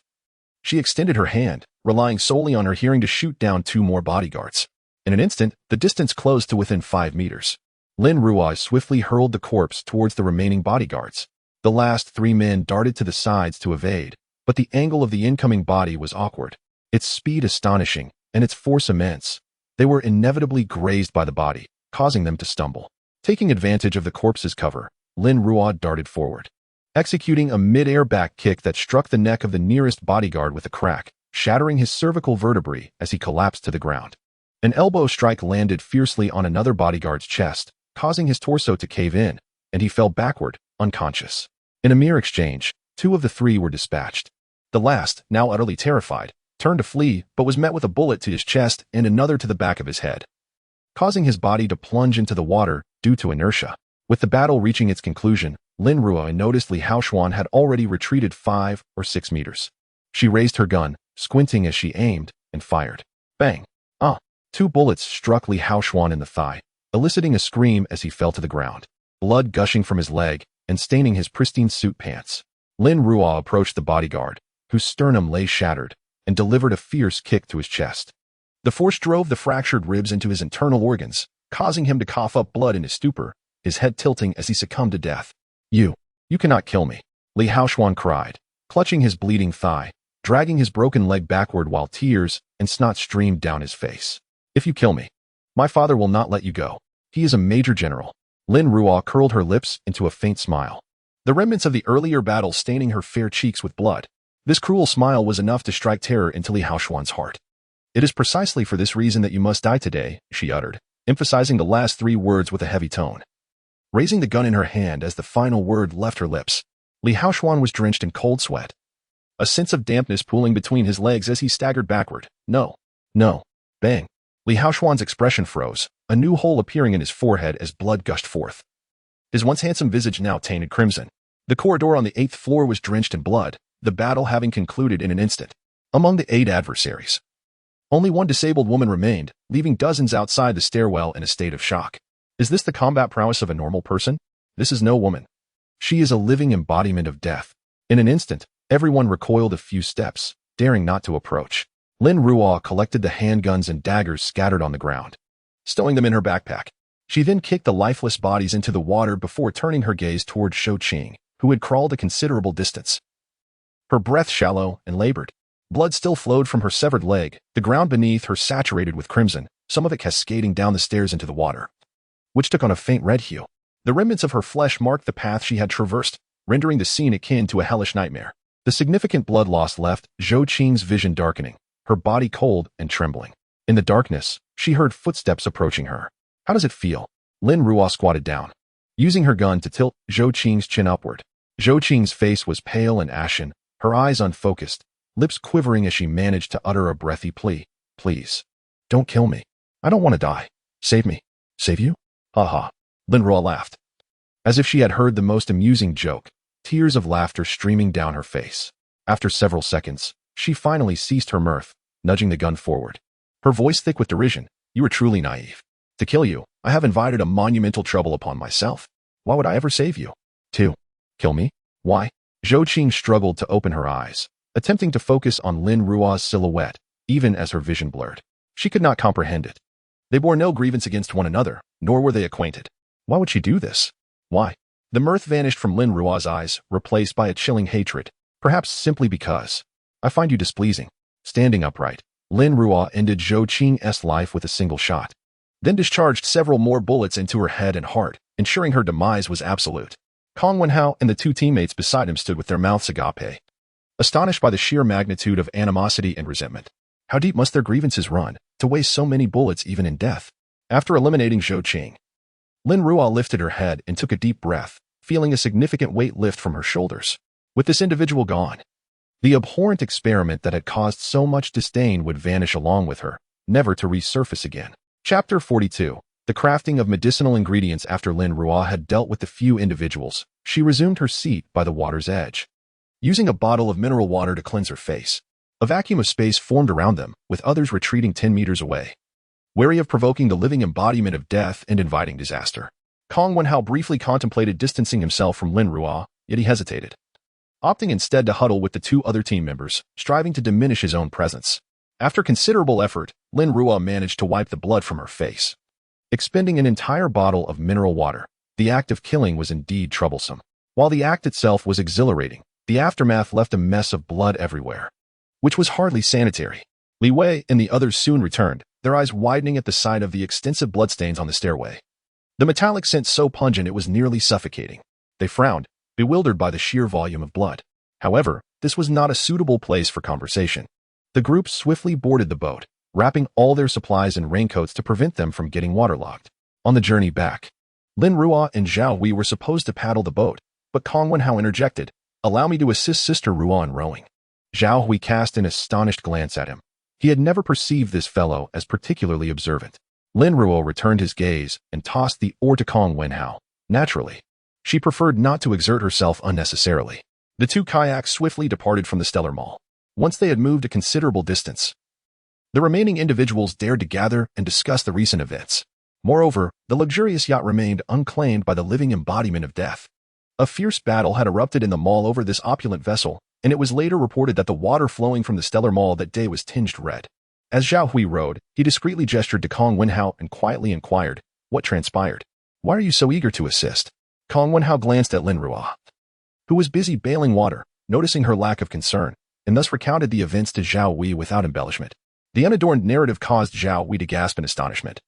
she extended her hand, relying solely on her hearing to shoot down 2 more bodyguards. In an instant, the distance closed to within 5 meters. Lin Ruo swiftly hurled the corpse towards the remaining bodyguards. The last 3 men darted to the sides to evade, but the angle of the incoming body was awkward, its speed astonishing, and its force immense. They were inevitably grazed by the body, causing them to stumble. Taking advantage of the corpse's cover, Lin Ruo darted forward, executing a mid-air back kick that struck the neck of the nearest bodyguard with a crack, shattering his cervical vertebrae as he collapsed to the ground. An elbow strike landed fiercely on another bodyguard's chest, causing his torso to cave in, and he fell backward, unconscious. In a mere exchange, 2 of the 3 were dispatched. The last, now utterly terrified, turned to flee but was met with a bullet to his chest and another to the back of his head, causing his body to plunge into the water due to inertia. With the battle reaching its conclusion, Lin Ruo noticed Li Haoxuan had already retreated 5 or 6 meters. She raised her gun, squinting as she aimed, and fired. Bang! 2 bullets struck Li Haoxuan in the thigh, eliciting a scream as he fell to the ground, blood gushing from his leg and staining his pristine suit pants. Lin Ruo approached the bodyguard, whose sternum lay shattered, and delivered a fierce kick to his chest. The force drove the fractured ribs into his internal organs, causing him to cough up blood in his stupor, his head tilting as he succumbed to death. You cannot kill me, Li Haoxuan cried, clutching his bleeding thigh, dragging his broken leg backward while tears and snot streamed down his face. If you kill me, my father will not let you go. He is a major general. Lin Ruo curled her lips into a faint smile, the remnants of the earlier battle staining her fair cheeks with blood. This cruel smile was enough to strike terror into Li Haoxuan's heart. It is precisely for this reason that you must die today, she uttered, emphasizing the last 3 words with a heavy tone. Raising the gun in her hand as the final word left her lips, Li Haoxuan was drenched in cold sweat, a sense of dampness pooling between his legs as he staggered backward. No. Bang! Li Haoxuan's expression froze, a new hole appearing in his forehead as blood gushed forth. His once handsome visage now tainted crimson. The corridor on the 8th floor was drenched in blood, the battle having concluded in an instant. Among the 8 adversaries, only 1 disabled woman remained, leaving dozens outside the stairwell in a state of shock. Is this the combat prowess of a normal person? This is no woman. She is a living embodiment of death. In an instant, everyone recoiled a few steps, daring not to approach. Lin Ruo collected the handguns and daggers scattered on the ground, stowing them in her backpack. She then kicked the lifeless bodies into the water before turning her gaze toward Shou-Ching, who had crawled a considerable distance. Her breath shallow and labored. Blood still flowed from her severed leg, the ground beneath her saturated with crimson, some of it cascading down the stairs into the water, which took on a faint red hue. The remnants of her flesh marked the path she had traversed, rendering the scene akin to a hellish nightmare. The significant blood loss left Shou-Ching's vision darkening, her body cold and trembling. In the darkness, she heard footsteps approaching her. How does it feel? Lin Ruo squatted down, using her gun to tilt Shou-Ching's chin upward. Shou-Ching's face was pale and ashen, her eyes unfocused, lips quivering as she managed to utter a breathy plea. Please, don't kill me. I don't want to die. Save me. Save you? Ha. Lin Ruo laughed, as if she had heard the most amusing joke, tears of laughter streaming down her face. After several seconds, she finally ceased her mirth, nudging the gun forward. Her voice thick with derision. You are truly naive. To kill you, I have invited a monumental trouble upon myself. Why would I ever save you? 2. Kill me? Why? Shou-Ching struggled to open her eyes, attempting to focus on Lin Ruo's silhouette, even as her vision blurred. She could not comprehend it. They bore no grievance against one another, nor were they acquainted. Why would she do this? Why? The mirth vanished from Lin Ruo's eyes, replaced by a chilling hatred, perhaps simply because. I find you displeasing. Standing upright, Lin Ruo ended Shou-Ching's life with a single shot, then discharged several more bullets into her head and heart, ensuring her demise was absolute. Kong Wenhao and the two teammates beside him stood with their mouths agape, astonished by the sheer magnitude of animosity and resentment. How deep must their grievances run, to waste so many bullets even in death? After eliminating Shou-Ching, Lin Ruo lifted her head and took a deep breath, feeling a significant weight lift from her shoulders. With this individual gone, the abhorrent experiment that had caused so much disdain would vanish along with her, never to resurface again. Chapter 42. The crafting of medicinal ingredients. After Lin Ruo had dealt with the few individuals, she resumed her seat by the water's edge, using a bottle of mineral water to cleanse her face. A vacuum of space formed around them, with others retreating 10 meters away, wary of provoking the living embodiment of death and inviting disaster. Kong Wenhao briefly contemplated distancing himself from Lin Ruo, yet he hesitated, opting instead to huddle with the two other team members, striving to diminish his own presence. After considerable effort, Lin Ruo managed to wipe the blood from her face, expending an entire bottle of mineral water. The act of killing was indeed troublesome. While the act itself was exhilarating, the aftermath left a mess of blood everywhere, which was hardly sanitary. Li Wei and the others soon returned, their eyes widening at the sight of the extensive bloodstains on the stairway. The metallic scent so pungent it was nearly suffocating. They frowned, bewildered by the sheer volume of blood. However, this was not a suitable place for conversation. The group swiftly boarded the boat, wrapping all their supplies in raincoats to prevent them from getting waterlogged. On the journey back, Lin Ruo and Zhao Hui were supposed to paddle the boat, but Kong Wenhao interjected, "Allow me to assist Sister Ruo in rowing." Zhao Hui cast an astonished glance at him. He had never perceived this fellow as particularly observant. Lin Ruo returned his gaze and tossed the oar to Kong Wenhao. Naturally, she preferred not to exert herself unnecessarily. The two kayaks swiftly departed from the Stellar Mall. Once they had moved a considerable distance, the remaining individuals dared to gather and discuss the recent events. Moreover, the luxurious yacht remained unclaimed by the living embodiment of death. A fierce battle had erupted in the mall over this opulent vessel, and it was later reported that the water flowing from the Stellar Mall that day was tinged red. As Zhao Hui rowed, he discreetly gestured to Kong Wenhao and quietly inquired, "What transpired? Why are you so eager to assist?" Kong Wenhao glanced at Lin Ruo, who was busy bailing water, noticing her lack of concern, and thus recounted the events to Zhao Hui without embellishment. The unadorned narrative caused Zhao Hui to gasp in astonishment,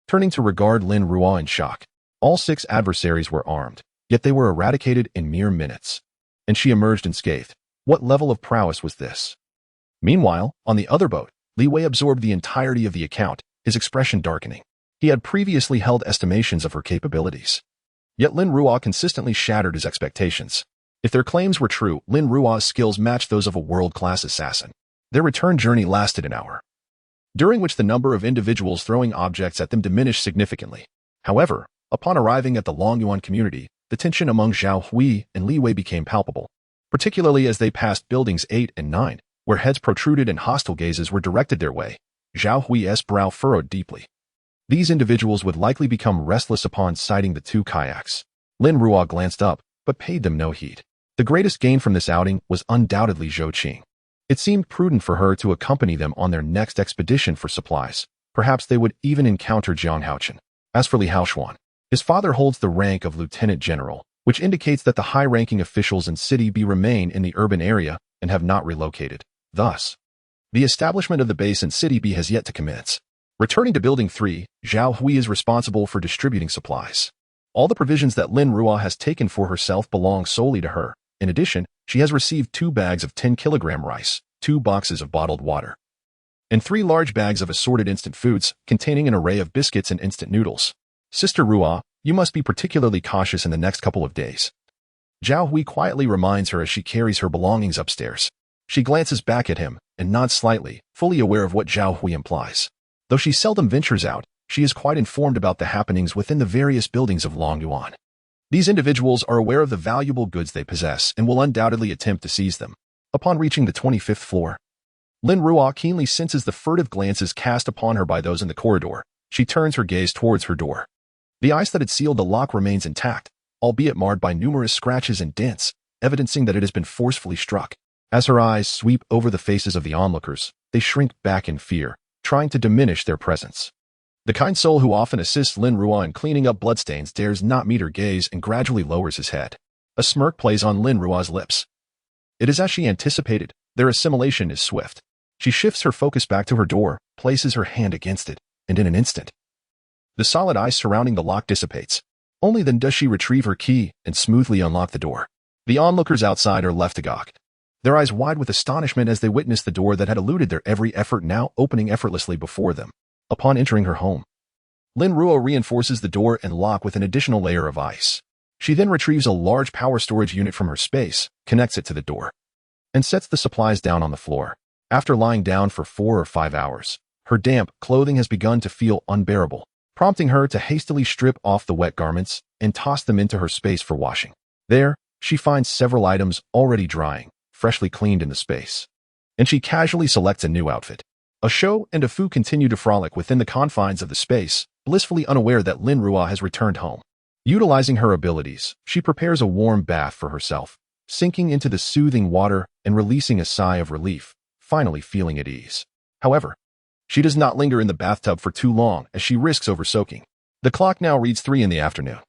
turning to regard Lin Ruo in shock. All 6 adversaries were armed, yet they were eradicated in mere minutes, and she emerged unscathed. What level of prowess was this? Meanwhile, on the other boat, Li Wei absorbed the entirety of the account, his expression darkening. He had previously held estimations of her capabilities, yet Lin Ruo consistently shattered his expectations. If their claims were true, Lin Ruo's skills matched those of a world-class assassin. Their return journey lasted an hour, during which the number of individuals throwing objects at them diminished significantly. However, upon arriving at the Longyuan community, the tension among Zhao Hui and Li Wei became palpable, particularly as they passed buildings 8 and 9, where heads protruded and hostile gazes were directed their way. Zhao Hui's brow furrowed deeply. These individuals would likely become restless upon sighting the two kayaks. Lin Ruo glanced up, but paid them no heed. The greatest gain from this outing was undoubtedly Zhou Qing. It seemed prudent for her to accompany them on their next expedition for supplies. Perhaps they would even encounter Jiang Haochen. As for Li Haoshuan, his father holds the rank of lieutenant general, which indicates that the high-ranking officials in City B remain in the urban area and have not relocated. Thus, the establishment of the base in City B has yet to commence. Returning to Building 3, Zhao Hui is responsible for distributing supplies. All the provisions that Lin Ruo has taken for herself belong solely to her. In addition, she has received 2 bags of 10-kilogram rice, 2 boxes of bottled water, and 3 large bags of assorted instant foods containing an array of biscuits and instant noodles. Sister Ruo, you must be particularly cautious in the next couple of days. Zhao Hui quietly reminds her as she carries her belongings upstairs. She glances back at him and nods slightly, fully aware of what Zhao Hui implies. Though she seldom ventures out, she is quite informed about the happenings within the various buildings of Longyuan. These individuals are aware of the valuable goods they possess and will undoubtedly attempt to seize them. Upon reaching the 25th floor, Lin Ruo keenly senses the furtive glances cast upon her by those in the corridor. She turns her gaze towards her door. The ice that had sealed the lock remains intact, albeit marred by numerous scratches and dents, evidencing that it has been forcefully struck. As her eyes sweep over the faces of the onlookers, they shrink back in fear, trying to diminish their presence. The kind soul who often assists Lin Ruo in cleaning up bloodstains dares not meet her gaze and gradually lowers his head. A smirk plays on Lin Ruo's lips. It is as she anticipated. Their assimilation is swift. She shifts her focus back to her door, places her hand against it, and in an instant, the solid ice surrounding the lock dissipates. Only then does she retrieve her key and smoothly unlock the door. The onlookers outside are left agog, their eyes wide with astonishment as they witness the door that had eluded their every effort now opening effortlessly before them. Upon entering her home, Lin Ruo reinforces the door and lock with an additional layer of ice. She then retrieves a large power storage unit from her space, connects it to the door, and sets the supplies down on the floor. After lying down for 4 or 5 hours, her damp clothing has begun to feel unbearable, prompting her to hastily strip off the wet garments and toss them into her space for washing. There, she finds several items already drying, freshly cleaned in the space, and she casually selects a new outfit. A Shou and a Fu continue to frolic within the confines of the space, blissfully unaware that Lin Ruo has returned home. Utilizing her abilities, she prepares a warm bath for herself, sinking into the soothing water and releasing a sigh of relief, finally feeling at ease. However, she does not linger in the bathtub for too long as she risks oversoaking. The clock now reads 3 in the afternoon,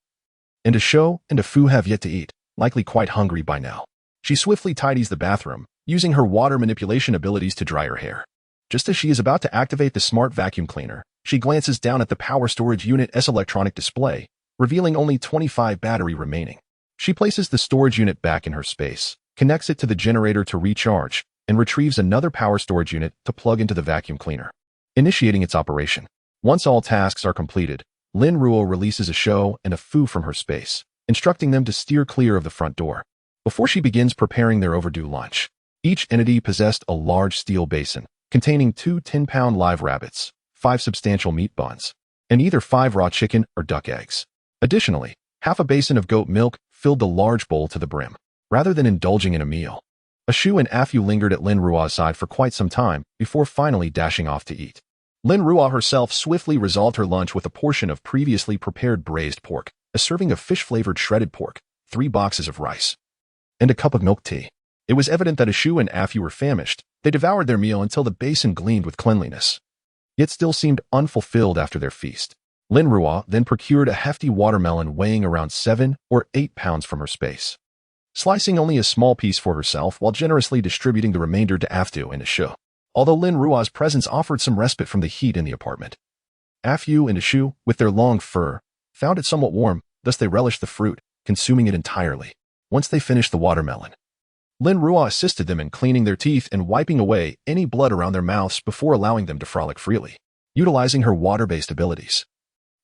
and a Shou and a Fu have yet to eat, likely quite hungry by now. She swiftly tidies the bathroom, using her water manipulation abilities to dry her hair. Just as she is about to activate the smart vacuum cleaner, she glances down at the power storage unit's electronic display, revealing only 25 battery remaining. She places the storage unit back in her space, connects it to the generator to recharge, and retrieves another power storage unit to plug into the vacuum cleaner, initiating its operation. Once all tasks are completed, Lin Ruo releases a Shou and a Fu from her space, instructing them to steer clear of the front door. Before she begins preparing their overdue lunch, each entity possessed a large steel basin, containing 2 10-pound live rabbits, 5 substantial meat buns, and either 5 raw chicken or duck eggs. Additionally, half a basin of goat milk filled the large bowl to the brim. Rather than indulging in a meal, a Shu and Afu lingered at Lin Ruo's side for quite some time before finally dashing off to eat. Lin Ruo herself swiftly resolved her lunch with a portion of previously prepared braised pork, a serving of fish-flavored shredded pork, 3 boxes of rice, and a cup of milk tea. It was evident that Shu and Afu were famished. They devoured their meal until the basin gleamed with cleanliness, yet still seemed unfulfilled after their feast. Lin Ruo then procured a hefty watermelon weighing around 7 or 8 pounds from her space, slicing only a small piece for herself while generously distributing the remainder to Afu and Shu. Although Lin Ruo's presence offered some respite from the heat in the apartment, Afu and Shu, with their long fur, found it somewhat warm, thus they relished the fruit, consuming it entirely. Once they finished the watermelon, Lin Ruo assisted them in cleaning their teeth and wiping away any blood around their mouths before allowing them to frolic freely. Utilizing her water-based abilities,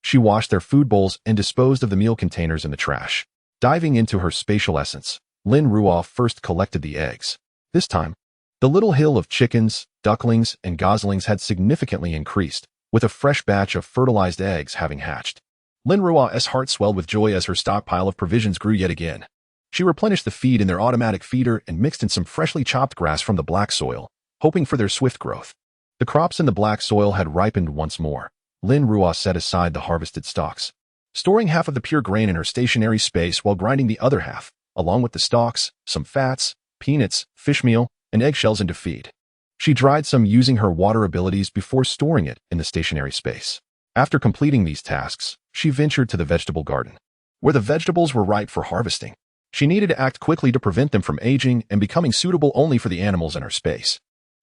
she washed their food bowls and disposed of the meal containers in the trash. Diving into her spatial essence, Lin Ruo first collected the eggs. This time, the little hill of chickens, ducklings, and goslings had significantly increased, with a fresh batch of fertilized eggs having hatched. Lin Ruo's heart swelled with joy as her stockpile of provisions grew yet again. She replenished the feed in their automatic feeder and mixed in some freshly chopped grass from the black soil, hoping for their swift growth. The crops in the black soil had ripened once more. Lin Ruo set aside the harvested stalks, storing half of the pure grain in her stationary space while grinding the other half, along with the stalks, some fats, peanuts, fish meal, and eggshells into feed. She dried some using her water abilities before storing it in the stationary space. After completing these tasks, she ventured to the vegetable garden, where the vegetables were ripe for harvesting. She needed to act quickly to prevent them from aging and becoming suitable only for the animals in her space.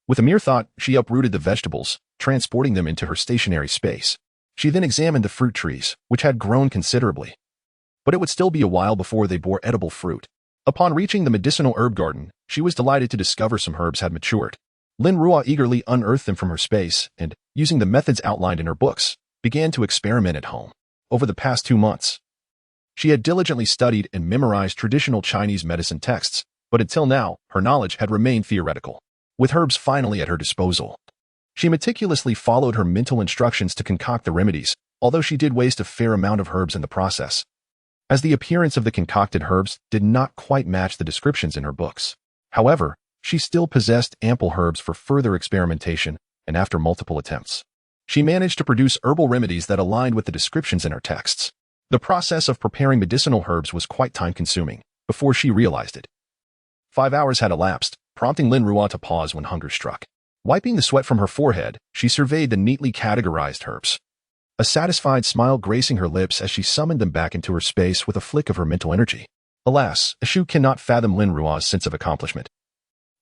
With a mere thought, she uprooted the vegetables, transporting them into her stationary space. She then examined the fruit trees, which had grown considerably. But it would still be a while before they bore edible fruit. Upon reaching the medicinal herb garden, she was delighted to discover some herbs had matured. Lin Ruo eagerly unearthed them from her space and, using the methods outlined in her books, began to experiment at home. Over the past 2 months, she had diligently studied and memorized traditional Chinese medicine texts, but until now, her knowledge had remained theoretical. With herbs finally at her disposal, she meticulously followed her mental instructions to concoct the remedies, although she did waste a fair amount of herbs in the process, as the appearance of the concocted herbs did not quite match the descriptions in her books. However, she still possessed ample herbs for further experimentation, and after multiple attempts, she managed to produce herbal remedies that aligned with the descriptions in her texts. The process of preparing medicinal herbs was quite time-consuming. Before she realized it, 5 hours had elapsed, prompting Lin Ruo to pause when hunger struck. Wiping the sweat from her forehead, she surveyed the neatly categorized herbs, a satisfied smile gracing her lips as she summoned them back into her space with a flick of her mental energy. Alas, Ashu cannot fathom Lin Ruo's sense of accomplishment.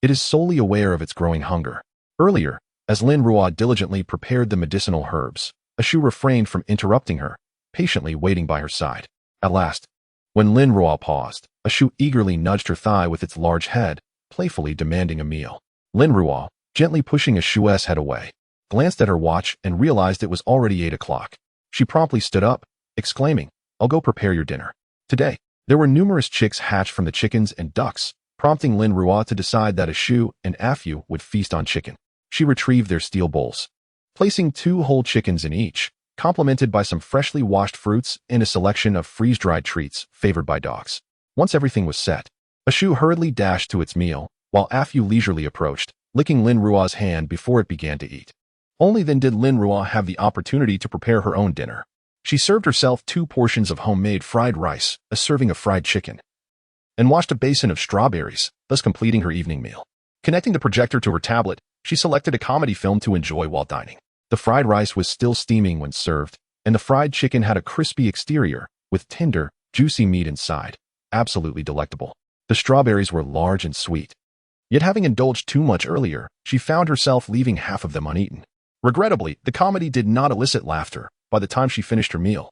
It is solely aware of its growing hunger. Earlier, as Lin Ruo diligently prepared the medicinal herbs, Ashu refrained from interrupting her, patiently waiting by her side. At last, when Lin Ruo paused, Ashu eagerly nudged her thigh with its large head, playfully demanding a meal. Lin Ruo, gently pushing Ashu's head away, glanced at her watch and realized it was already 8 o'clock. She promptly stood up, exclaiming, "I'll go prepare your dinner." Today, there were numerous chicks hatched from the chickens and ducks, prompting Lin Ruo to decide that Ashu and Afu would feast on chicken. She retrieved their steel bowls, placing 2 whole chickens in each, complemented by some freshly washed fruits and a selection of freeze-dried treats favored by dogs. Once everything was set, Ashu hurriedly dashed to its meal, while Afu leisurely approached, licking Lin Ruo's hand before it began to eat. Only then did Lin Ruo have the opportunity to prepare her own dinner. She served herself 2 portions of homemade fried rice, a serving of fried chicken, and washed a basin of strawberries, thus completing her evening meal. Connecting the projector to her tablet, she selected a comedy film to enjoy while dining. The fried rice was still steaming when served, and the fried chicken had a crispy exterior, with tender, juicy meat inside. Absolutely delectable. The strawberries were large and sweet. Yet having indulged too much earlier, she found herself leaving half of them uneaten. Regrettably, the comedy did not elicit laughter by the time she finished her meal.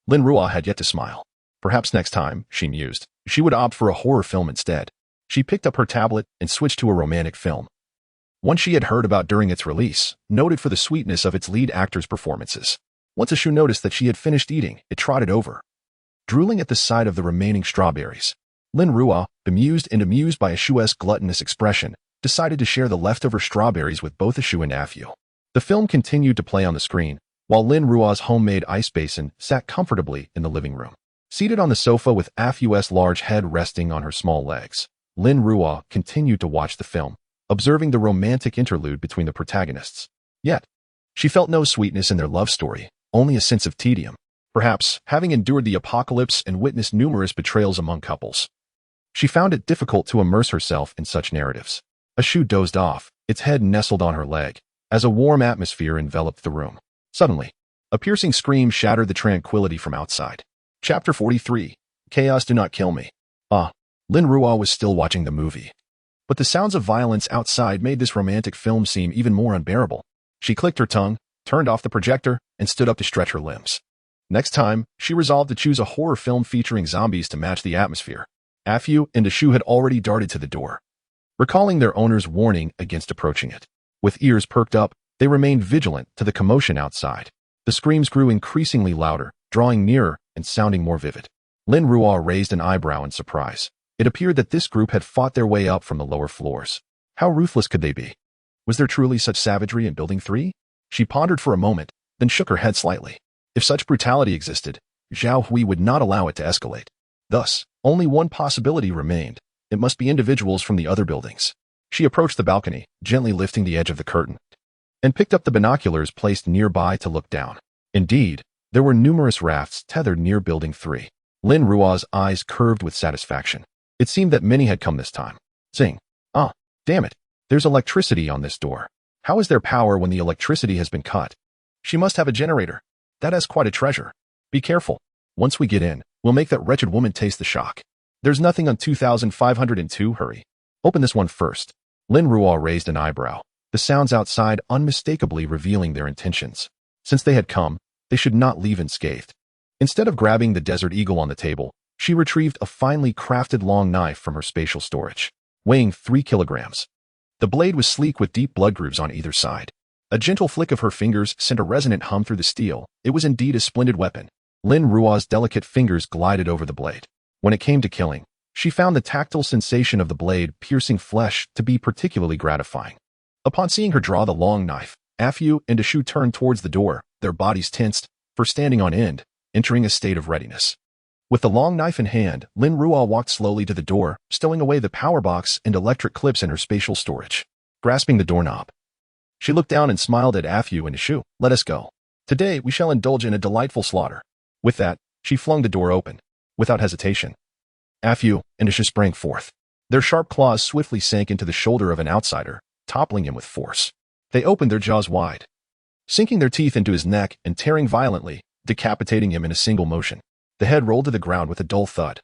Lin Ruo had yet to smile. Perhaps next time, she mused, she would opt for a horror film instead. She picked up her tablet and switched to a romantic film, one she had heard about during its release, noted for the sweetness of its lead actors' performances. Once Ashu noticed that she had finished eating, it trotted over, drooling at the sight of the remaining strawberries. Lin Ruo, bemused and amused by Ashu's gluttonous expression, decided to share the leftover strawberries with both Ashu and Afu. The film continued to play on the screen, while Lin Ruo's homemade ice basin sat comfortably in the living room. Seated on the sofa with Afu's large head resting on her small legs, Lin Ruo continued to watch the film, observing the romantic interlude between the protagonists. Yet, she felt no sweetness in their love story, only a sense of tedium. Perhaps, having endured the apocalypse and witnessed numerous betrayals among couples, she found it difficult to immerse herself in such narratives. Ashu dozed off, its head nestled on her leg, as a warm atmosphere enveloped the room. Suddenly, a piercing scream shattered the tranquility from outside. Chapter 43. Chaos Do Not Kill Me. Lin Ruo was still watching the movie, but the sounds of violence outside made this romantic film seem even more unbearable. She clicked her tongue, turned off the projector, and stood up to stretch her limbs. Next time, she resolved to choose a horror film featuring zombies to match the atmosphere. Afu and Ashu had already darted to the door, recalling their owner's warning against approaching it. With ears perked up, they remained vigilant to the commotion outside. The screams grew increasingly louder, drawing nearer and sounding more vivid. Lin Ruo raised an eyebrow in surprise. It appeared that this group had fought their way up from the lower floors. How ruthless could they be? Was there truly such savagery in Building 3? She pondered for a moment, then shook her head slightly. If such brutality existed, Zhao Hui would not allow it to escalate. Thus, only one possibility remained. It must be individuals from the other buildings. She approached the balcony, gently lifting the edge of the curtain, and picked up the binoculars placed nearby to look down. Indeed, there were numerous rafts tethered near Building 3. Lin Ruo's eyes curved with satisfaction. It seemed that many had come this time. Zing. Ah, damn it. There's electricity on this door. How is there power when the electricity has been cut? She must have a generator. That has quite a treasure. Be careful. Once we get in, we'll make that wretched woman taste the shock. There's nothing on 2502, hurry. Open this one first. Lin Ruo raised an eyebrow, the sounds outside unmistakably revealing their intentions. Since they had come, they should not leave unscathed. Instead of grabbing the desert eagle on the table, she retrieved a finely crafted long knife from her spatial storage, weighing 3 kilograms. The blade was sleek with deep blood grooves on either side. A gentle flick of her fingers sent a resonant hum through the steel. It was indeed a splendid weapon. Lin Ruo's delicate fingers glided over the blade. When it came to killing, she found the tactile sensation of the blade piercing flesh to be particularly gratifying. Upon seeing her draw the long knife, Afu and Ashu turned towards the door, their bodies tensed, for standing on end, entering a state of readiness. With the long knife in hand, Lin Ruo walked slowly to the door, stowing away the power box and electric clips in her spatial storage. Grasping the doorknob, she looked down and smiled at Afu and Ashu. Let us go. Today we shall indulge in a delightful slaughter. With that, she flung the door open. Without hesitation, Afu and Ashu sprang forth. Their sharp claws swiftly sank into the shoulder of an outsider, toppling him with force. They opened their jaws wide, sinking their teeth into his neck and tearing violently, decapitating him in a single motion. The head rolled to the ground with a dull thud.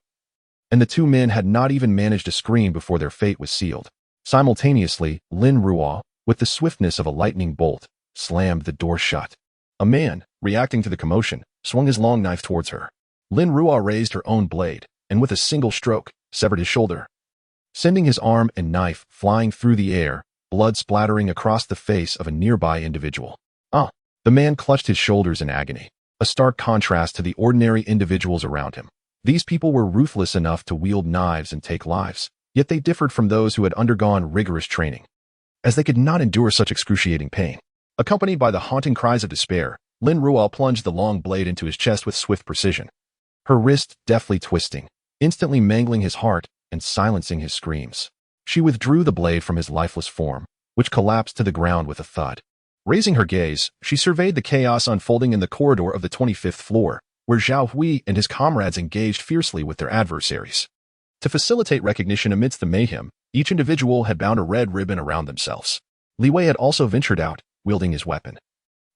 And the two men had not even managed to scream before their fate was sealed. Simultaneously, Lin Ruo, with the swiftness of a lightning bolt, slammed the door shut. A man, reacting to the commotion, swung his long knife towards her. Lin Ruo raised her own blade, and with a single stroke, severed his shoulder, sending his arm and knife flying through the air, blood splattering across the face of a nearby individual. Ah! The man clutched his shoulders in agony, a stark contrast to the ordinary individuals around him. These people were ruthless enough to wield knives and take lives, yet they differed from those who had undergone rigorous training, as they could not endure such excruciating pain. Accompanied by the haunting cries of despair, Lin Ruo plunged the long blade into his chest with swift precision, her wrist deftly twisting, instantly mangling his heart and silencing his screams. She withdrew the blade from his lifeless form, which collapsed to the ground with a thud. Raising her gaze, she surveyed the chaos unfolding in the corridor of the 25th floor, where Zhao Hui and his comrades engaged fiercely with their adversaries. To facilitate recognition amidst the mayhem, each individual had bound a red ribbon around themselves. Li Wei had also ventured out, wielding his weapon.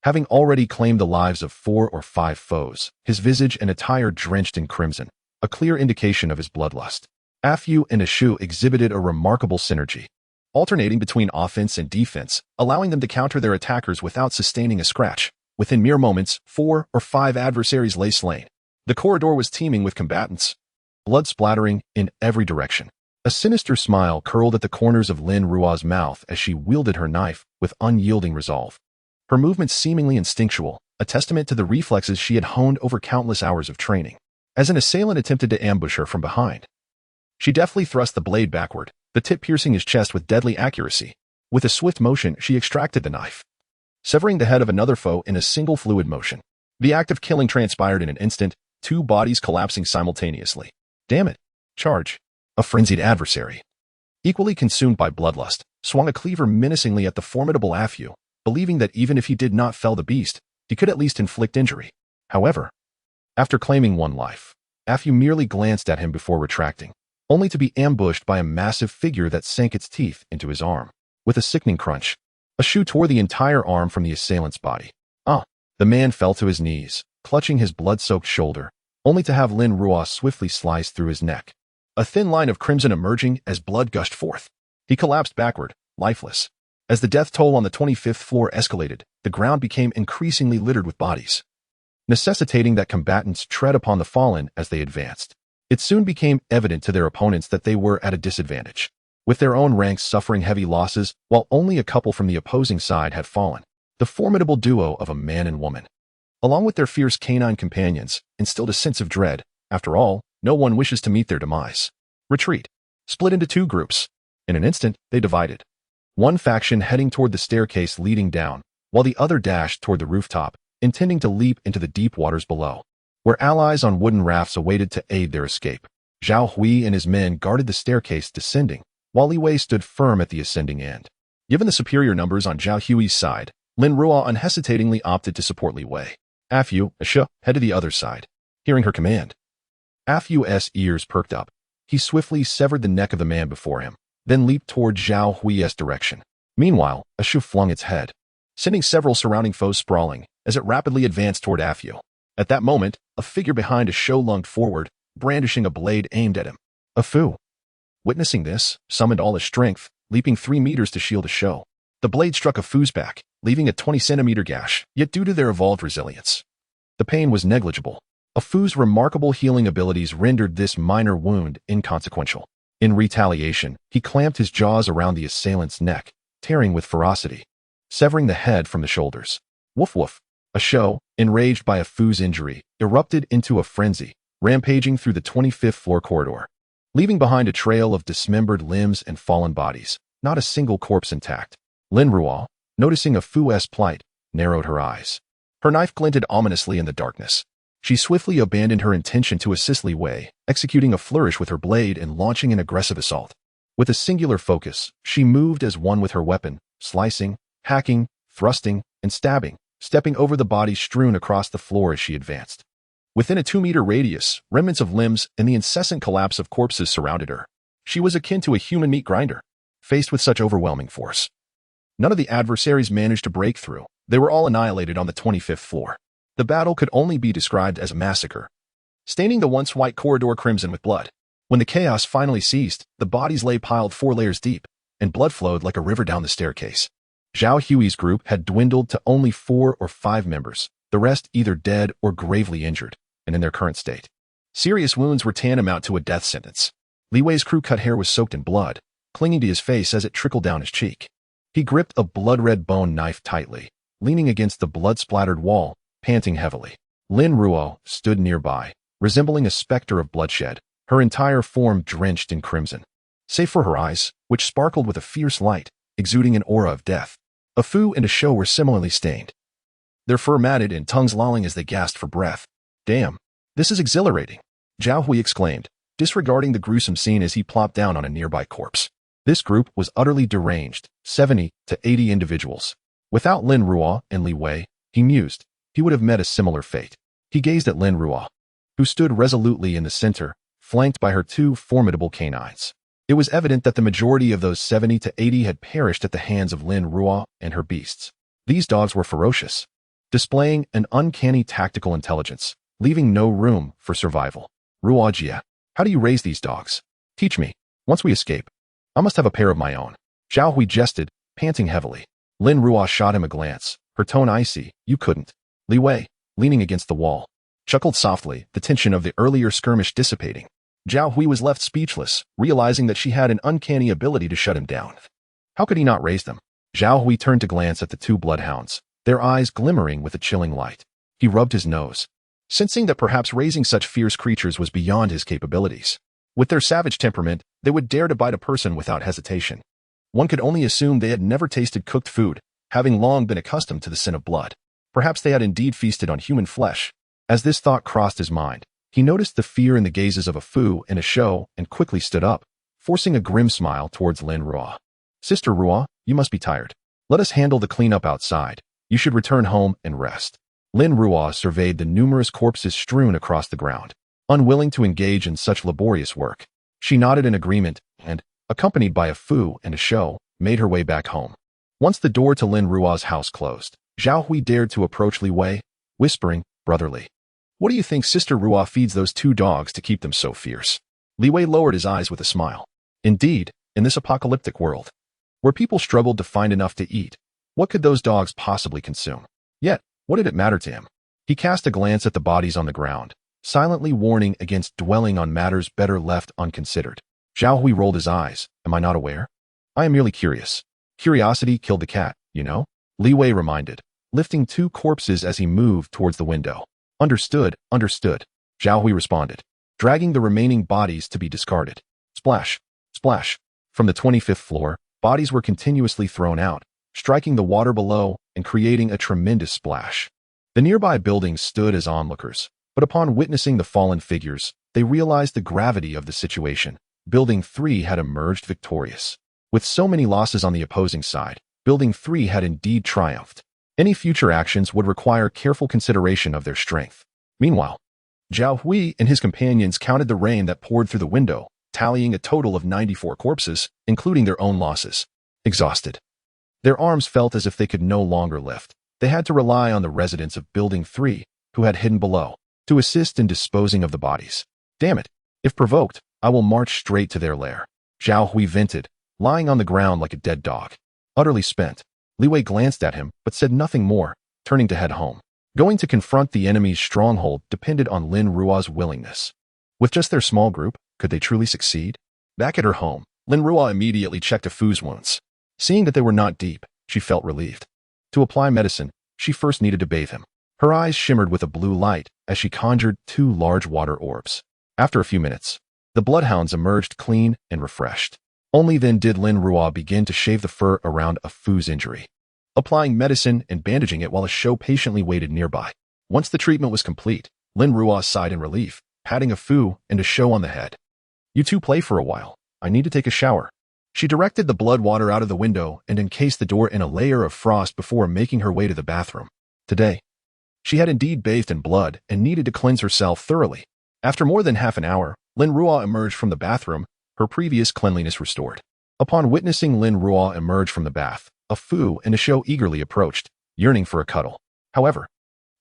Having already claimed the lives of 4 or 5 foes, his visage and attire drenched in crimson, a clear indication of his bloodlust. Afu and Ashu exhibited a remarkable synergy, alternating between offense and defense, allowing them to counter their attackers without sustaining a scratch. Within mere moments, 4 or 5 adversaries lay slain. The corridor was teeming with combatants, blood splattering in every direction. A sinister smile curled at the corners of Lin Ruo's mouth as she wielded her knife with unyielding resolve. Her movements seemingly instinctual, a testament to the reflexes she had honed over countless hours of training. As an assailant attempted to ambush her from behind, she deftly thrust the blade backward, the tip piercing his chest with deadly accuracy. With a swift motion, she extracted the knife, severing the head of another foe in a single fluid motion. The act of killing transpired in an instant, 2 bodies collapsing simultaneously. Damn it! Charge! A frenzied adversary, equally consumed by bloodlust, swung a cleaver menacingly at the formidable Afu, believing that even if he did not fell the beast, he could at least inflict injury. However, after claiming 1 life, Afu merely glanced at him before retracting, only to be ambushed by a massive figure that sank its teeth into his arm. With a sickening crunch, Ashu tore the entire arm from the assailant's body. Ah! The man fell to his knees, clutching his blood-soaked shoulder, only to have Lin Ruo swiftly slice through his neck, a thin line of crimson emerging as blood gushed forth. He collapsed backward, lifeless. As the death toll on the 25th floor escalated, the ground became increasingly littered with bodies, necessitating that combatants tread upon the fallen as they advanced. It soon became evident to their opponents that they were at a disadvantage, with their own ranks suffering heavy losses while only a couple from the opposing side had fallen. The formidable duo of a man and woman, along with their fierce canine companions, instilled a sense of dread. After all, no one wishes to meet their demise. Retreat. Split into 2 groups. In an instant, they divided. One faction heading toward the staircase leading down, while the other dashed toward the rooftop, intending to leap into the deep waters below, where allies on wooden rafts awaited to aid their escape. Zhao Hui and his men guarded the staircase descending, while Li Wei stood firm at the ascending end. Given the superior numbers on Zhao Hui's side, Lin Ruo unhesitatingly opted to support Li Wei. Afu, Ashu, headed the other side. Hearing her command, Afu's ears perked up. He swiftly severed the neck of the man before him, then leaped toward Zhao Hui's direction. Meanwhile, a shoe flung its head, sending several surrounding foes sprawling as it rapidly advanced toward Afio. At that moment, a figure behind a show lunged forward, brandishing a blade aimed at him. A Fu, witnessing this, summoned all his strength, leaping 3 meters to shield a show. The blade struck a Fu's back, leaving a 20-centimeter gash, yet due to their evolved resilience, the pain was negligible. A Fu's remarkable healing abilities rendered this minor wound inconsequential. In retaliation, he clamped his jaws around the assailant's neck, tearing with ferocity, severing the head from the shoulders. Woof woof. A show, enraged by a Fu's injury, erupted into a frenzy, rampaging through the 25th floor corridor, leaving behind a trail of dismembered limbs and fallen bodies, not a single corpse intact. Lin Ruo, noticing a Fu's plight, narrowed her eyes. Her knife glinted ominously in the darkness. She swiftly abandoned her intention to assist Li Wei, executing a flourish with her blade and launching an aggressive assault. With a singular focus, she moved as one with her weapon, slicing, hacking, thrusting, and stabbing, stepping over the bodies strewn across the floor as she advanced. Within a 2-meter radius, remnants of limbs and the incessant collapse of corpses surrounded her. She was akin to a human meat grinder, faced with such overwhelming force. None of the adversaries managed to break through. They were all annihilated on the 25th floor. The battle could only be described as a massacre, staining the once white corridor crimson with blood. When the chaos finally ceased, the bodies lay piled 4 layers deep, and blood flowed like a river down the staircase. Zhao Hui's group had dwindled to only 4 or 5 members, the rest either dead or gravely injured, and in their current state. Serious wounds were tantamount to a death sentence. Li Wei's crew-cut hair was soaked in blood, clinging to his face as it trickled down his cheek. He gripped a blood-red bone knife tightly, leaning against the blood-splattered wall, panting heavily. Lin Ruo stood nearby, resembling a specter of bloodshed, her entire form drenched in crimson, save for her eyes, which sparkled with a fierce light, exuding an aura of death. A Fu and a show were similarly stained, their fur matted and tongues lolling as they gasped for breath. Damn, this is exhilarating, Zhao Hui exclaimed, disregarding the gruesome scene as he plopped down on a nearby corpse. This group was utterly deranged, 70 to 80 individuals. Without Lin Ruo and Li Wei, he mused, he would have met a similar fate. He gazed at Lin Ruo, who stood resolutely in the center, flanked by her 2 formidable canines. It was evident that the majority of those 70 to 80 had perished at the hands of Lin Ruo and her beasts. These dogs were ferocious, displaying an uncanny tactical intelligence, leaving no room for survival. Ruo Jia, how do you raise these dogs? Teach me. Once we escape, I must have a pair of my own. Zhao Hui jested, panting heavily. Lin Ruo shot him a glance, her tone icy. You couldn't. Li Wei, leaning against the wall, chuckled softly, the tension of the earlier skirmish dissipating. Zhao Hui was left speechless, realizing that she had an uncanny ability to shut him down. How could he not raise them? Zhao Hui turned to glance at the 2 bloodhounds, their eyes glimmering with a chilling light. He rubbed his nose, sensing that perhaps raising such fierce creatures was beyond his capabilities. With their savage temperament, they would dare to bite a person without hesitation. One could only assume they had never tasted cooked food, having long been accustomed to the scent of blood. Perhaps they had indeed feasted on human flesh. As this thought crossed his mind, he noticed the fear in the gazes of a Fu and a show and quickly stood up, forcing a grim smile towards Lin Ruo. Sister Ruo, you must be tired. Let us handle the cleanup outside. You should return home and rest. Lin Ruo surveyed the numerous corpses strewn across the ground, unwilling to engage in such laborious work. She nodded in agreement and, accompanied by a Fu and a show, made her way back home. Once the door to Lin Ruo's house closed, Zhao Hui dared to approach Li Wei, whispering, brotherly. What do you think Sister Ruo feeds those 2 dogs to keep them so fierce? Li Wei lowered his eyes with a smile. Indeed, in this apocalyptic world, where people struggled to find enough to eat, what could those dogs possibly consume? Yet, what did it matter to him? He cast a glance at the bodies on the ground, silently warning against dwelling on matters better left unconsidered. Zhao Hui rolled his eyes. Am I not aware? I am merely curious. Curiosity killed the cat, you know? Li Wei reminded, lifting 2 corpses as he moved towards the window. Understood, understood, Zhao Hui responded, dragging the remaining bodies to be discarded. Splash, splash. From the 25th floor, bodies were continuously thrown out, striking the water below and creating a tremendous splash. The nearby buildings stood as onlookers, but upon witnessing the fallen figures, they realized the gravity of the situation. Building 3 had emerged victorious. With so many losses on the opposing side, Building 3 had indeed triumphed. Any future actions would require careful consideration of their strength. Meanwhile, Zhao Hui and his companions counted the rain that poured through the window, tallying a total of 94 corpses, including their own losses. Exhausted, their arms felt as if they could no longer lift. They had to rely on the residents of Building 3, who had hidden below, to assist in disposing of the bodies. Damn it. If provoked, I will march straight to their lair. Zhao Hui vented, lying on the ground like a dead dog. Utterly spent, Li Wei glanced at him but said nothing more, turning to head home. Going to confront the enemy's stronghold depended on Lin Ruo's willingness. With just their small group, could they truly succeed? Back at her home, Lin Ruo immediately checked Fu's wounds. Seeing that they were not deep, she felt relieved. To apply medicine, she first needed to bathe him. Her eyes shimmered with a blue light as she conjured 2 large water orbs. After a few minutes, the bloodhounds emerged clean and refreshed. Only then did Lin Ruo begin to shave the fur around Fu's injury, applying medicine and bandaging it while a show patiently waited nearby. Once the treatment was complete, Lin Ruo sighed in relief, patting Fu and a show on the head. You two play for a while. I need to take a shower. She directed the blood water out of the window and encased the door in a layer of frost before making her way to the bathroom. Today, she had indeed bathed in blood and needed to cleanse herself thoroughly. After more than half an hour, Lin Ruo emerged from the bathroom, her previous cleanliness restored. Upon witnessing Lin Ruo emerge from the bath, Fu and a show eagerly approached, yearning for a cuddle. However,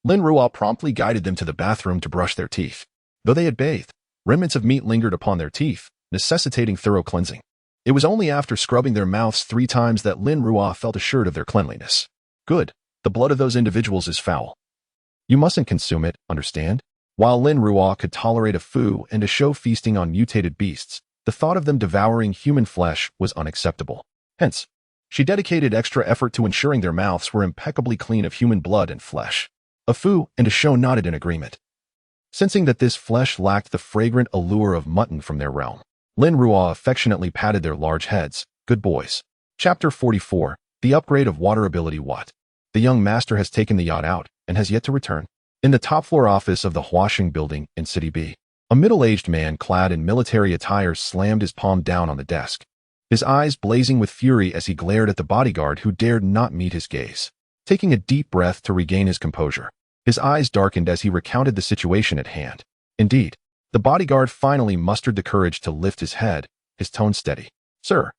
Lin Ruo promptly guided them to the bathroom to brush their teeth. Though they had bathed, remnants of meat lingered upon their teeth, necessitating thorough cleansing. It was only after scrubbing their mouths 3 times that Lin Ruo felt assured of their cleanliness. Good. The blood of those individuals is foul. You mustn't consume it, understand? While Lin Ruo could tolerate Fu and a show feasting on mutated beasts, the thought of them devouring human flesh was unacceptable. Hence, she dedicated extra effort to ensuring their mouths were impeccably clean of human blood and flesh. Fu and a show nodded in agreement. Sensing that this flesh lacked the fragrant allure of mutton from their realm, Lin Ruo affectionately patted their large heads. Good boys. Chapter 44, The Upgrade of Water Ability. What? The young master has taken the yacht out and has yet to return. In the top-floor office of the Huaxing building in City B, a middle-aged man clad in military attire slammed his palm down on the desk, his eyes blazing with fury as he glared at the bodyguard who dared not meet his gaze. Taking a deep breath to regain his composure, his eyes darkened as he recounted the situation at hand. Indeed, the bodyguard finally mustered the courage to lift his head, his tone steady. Sir,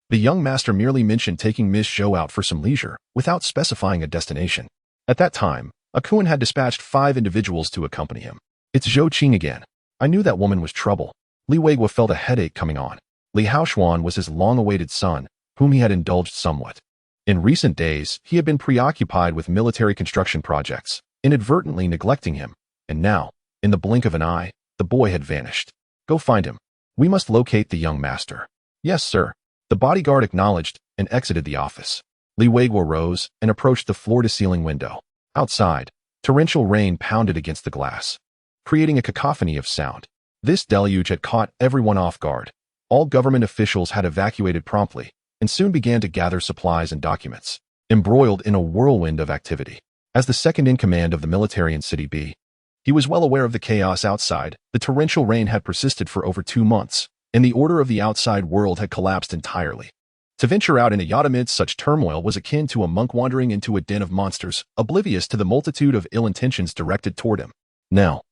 the young master merely mentioned taking Ms. Zhou out for some leisure, without specifying a destination. At that time, Akuan had dispatched 5 individuals to accompany him. It's Zhou Qing again. I knew that woman was trouble. Li Weiguo felt a headache coming on. Li Haoshuan was his long-awaited son, whom he had indulged somewhat. In recent days, he had been preoccupied with military construction projects, inadvertently neglecting him, and now, in the blink of an eye, the boy had vanished. Go find him. We must locate the young master. Yes, sir. The bodyguard acknowledged and exited the office. Li Weiguo rose and approached the floor-to-ceiling window. Outside, torrential rain pounded against the glass, creating a cacophony of sound. This deluge had caught everyone off guard. All government officials had evacuated promptly and soon began to gather supplies and documents, embroiled in a whirlwind of activity. As the second-in-command of the military in City B, he was well aware of the chaos outside. The torrential rain had persisted for over 2 months, and the order of the outside world had collapsed entirely. To venture out in a yacht amidst such turmoil was akin to a monk wandering into a den of monsters, oblivious to the multitude of ill intentions directed toward him. Now,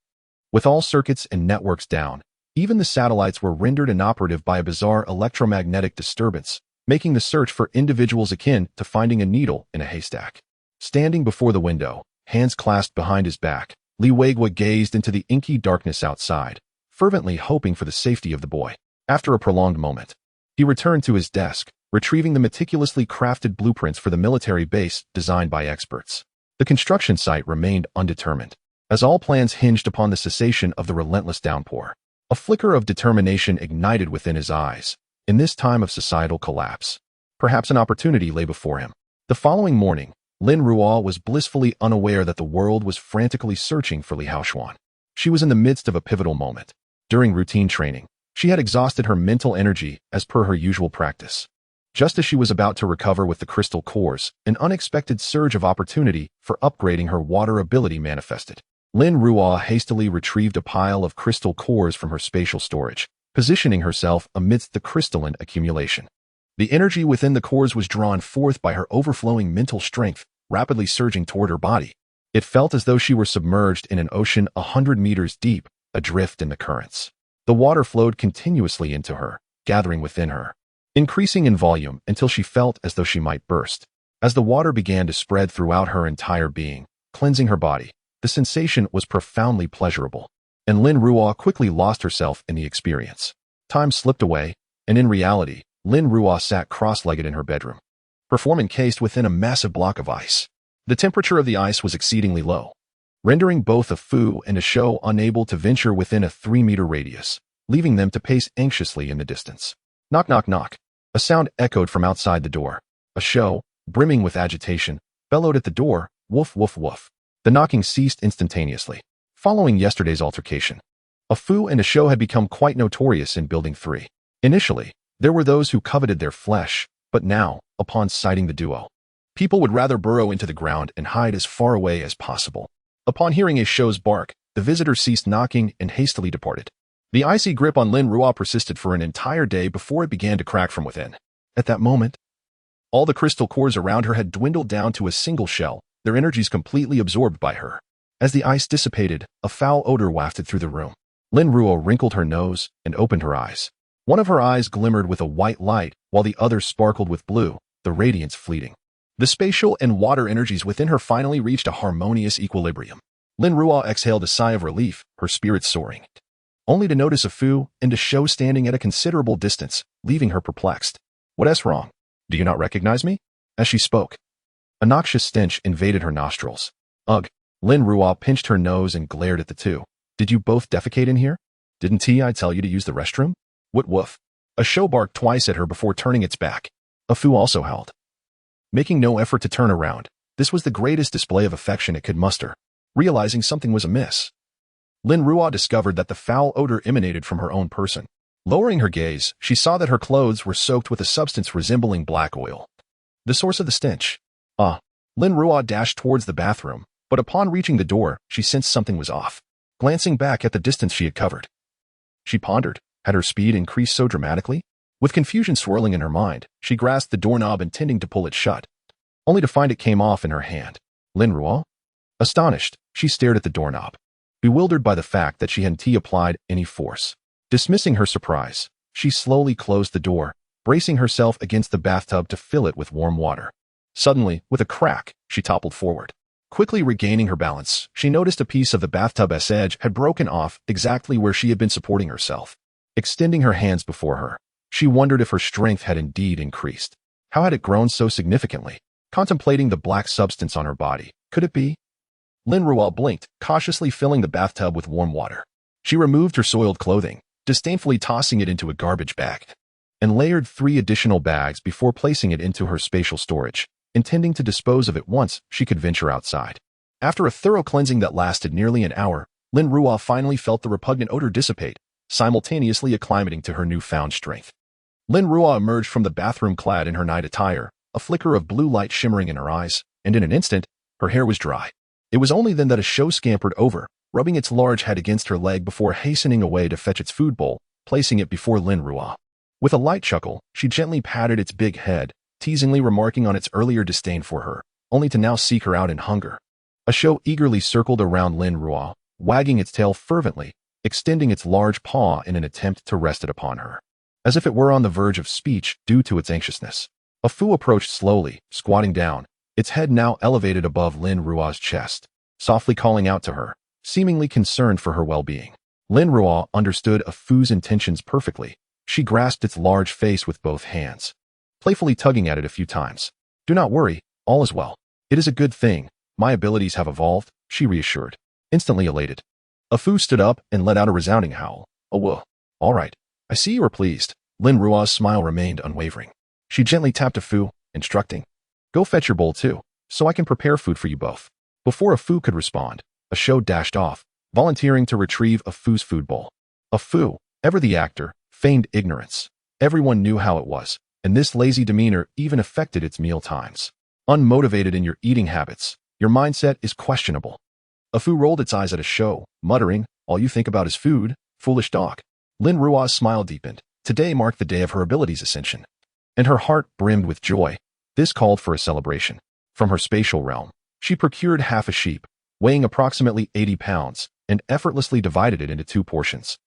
with all circuits and networks down, even the satellites were rendered inoperative by a bizarre electromagnetic disturbance, making the search for individuals akin to finding a needle in a haystack. Standing before the window, hands clasped behind his back, Li Weiguo gazed into the inky darkness outside, fervently hoping for the safety of the boy. After a prolonged moment, he returned to his desk, retrieving the meticulously crafted blueprints for the military base designed by experts. The construction site remained undetermined, as all plans hinged upon the cessation of the relentless downpour. A flicker of determination ignited within his eyes. In this time of societal collapse, perhaps an opportunity lay before him. The following morning, Lin Ruo was blissfully unaware that the world was frantically searching for Li Haoshuan. She was in the midst of a pivotal moment. During routine training, she had exhausted her mental energy as per her usual practice. Just as she was about to recover with the crystal cores, an unexpected surge of opportunity for upgrading her water ability manifested. Lin Ruo hastily retrieved a pile of crystal cores from her spatial storage, positioning herself amidst the crystalline accumulation. The energy within the cores was drawn forth by her overflowing mental strength, rapidly surging toward her body. It felt as though she were submerged in an ocean 100 meters deep, adrift in the currents. The water flowed continuously into her, gathering within her, increasing in volume until she felt as though she might burst. As the water began to spread throughout her entire being, cleansing her body, the sensation was profoundly pleasurable, and Lin Ruo quickly lost herself in the experience. Time slipped away, and in reality, Lin Ruo sat cross-legged in her bedroom, her form encased within a massive block of ice. The temperature of the ice was exceedingly low, rendering both a Fu and a Shou unable to venture within a 3-meter radius, leaving them to pace anxiously in the distance. Knock, knock, knock. A sound echoed from outside the door. A Shou, brimming with agitation, bellowed at the door, woof, woof, woof. The knocking ceased instantaneously. Following yesterday's altercation, a Fu and a Shou had become quite notorious in Building 3. Initially, there were those who coveted their flesh, but now, upon sighting the duo, people would rather burrow into the ground and hide as far away as possible. Upon hearing a Shou's bark, the visitor ceased knocking and hastily departed. The icy grip on Lin Ruo persisted for an entire day before it began to crack from within. At that moment, all the crystal cores around her had dwindled down to a single shell, their energies completely absorbed by her. As the ice dissipated, a foul odor wafted through the room. Lin Ruo wrinkled her nose and opened her eyes. One of her eyes glimmered with a white light, while the other sparkled with blue, the radiance fleeting. The spatial and water energies within her finally reached a harmonious equilibrium. Lin Ruo exhaled a sigh of relief, her spirits soaring, only to notice a Fu and a Shou standing at a considerable distance, leaving her perplexed. What's wrong? Do you not recognize me? As she spoke, a noxious stench invaded her nostrils. Ugh! Lin Ruo pinched her nose and glared at the two. Did you both defecate in here? Didn't I tell you to use the restroom? What woof? A Shou barked twice at her before turning its back. A Fu also howled, making no effort to turn around. This was the greatest display of affection it could muster. Realizing something was amiss, Lin Ruo discovered that the foul odor emanated from her own person. Lowering her gaze, she saw that her clothes were soaked with a substance resembling black oil. The source of the stench. Lin Ruo dashed towards the bathroom, but upon reaching the door, she sensed something was off. Glancing back at the distance she had covered, she pondered, had her speed increased so dramatically? With confusion swirling in her mind, she grasped the doorknob intending to pull it shut, only to find it came off in her hand. Lin Ruo? Astonished, she stared at the doorknob, bewildered by the fact that she hadn't applied any force. Dismissing her surprise, she slowly closed the door, bracing herself against the bathtub to fill it with warm water. Suddenly, with a crack, she toppled forward. Quickly regaining her balance, she noticed a piece of the bathtub's edge had broken off exactly where she had been supporting herself. Extending her hands before her, she wondered if her strength had indeed increased. How had it grown so significantly? Contemplating the black substance on her body, could it be? Lin Ruo blinked, cautiously filling the bathtub with warm water. She removed her soiled clothing, disdainfully tossing it into a garbage bag, and layered 3 additional bags before placing it into her spatial storage, intending to dispose of it once she could venture outside. After a thorough cleansing that lasted nearly an hour, Lin Ruo finally felt the repugnant odor dissipate, simultaneously acclimating to her newfound strength. Lin Ruo emerged from the bathroom clad in her night attire, a flicker of blue light shimmering in her eyes, and in an instant, her hair was dry. It was only then that a Shou scampered over, rubbing its large head against her leg before hastening away to fetch its food bowl, placing it before Lin Ruo. With a light chuckle, she gently patted its big head, teasingly remarking on its earlier disdain for her, only to now seek her out in hunger. A Shou eagerly circled around Lin Ruo, wagging its tail fervently, extending its large paw in an attempt to rest it upon her, as if it were on the verge of speech due to its anxiousness. A Fu approached slowly, squatting down, its head now elevated above Lin Ruo's chest, softly calling out to her, seemingly concerned for her well-being. Lin Ruo understood a Fu's intentions perfectly. She grasped its large face with both hands, playfully tugging at it a few times. Do not worry, all is well. It is a good thing. My abilities have evolved, she reassured, instantly elated. A Fu stood up and let out a resounding howl. Oh, whoa. All right. I see you are pleased. Lin Ruo's smile remained unwavering. She gently tapped a Fu, instructing, go fetch your bowl too, so I can prepare food for you both. Before a Fu could respond, a Shou dashed off, volunteering to retrieve a Fu's food bowl. A Fu, ever the actor, feigned ignorance. Everyone knew how it was, and this lazy demeanor even affected its meal times. Unmotivated in your eating habits, your mindset is questionable. A Fu rolled its eyes at a Shou, muttering, all you think about is food, foolish dog. Lin Ruo's smile deepened. Today marked the day of her abilities ascension, and her heart brimmed with joy. This called for a celebration. From her spatial realm, she procured half a sheep, weighing approximately 80 pounds, and effortlessly divided it into 2 portions,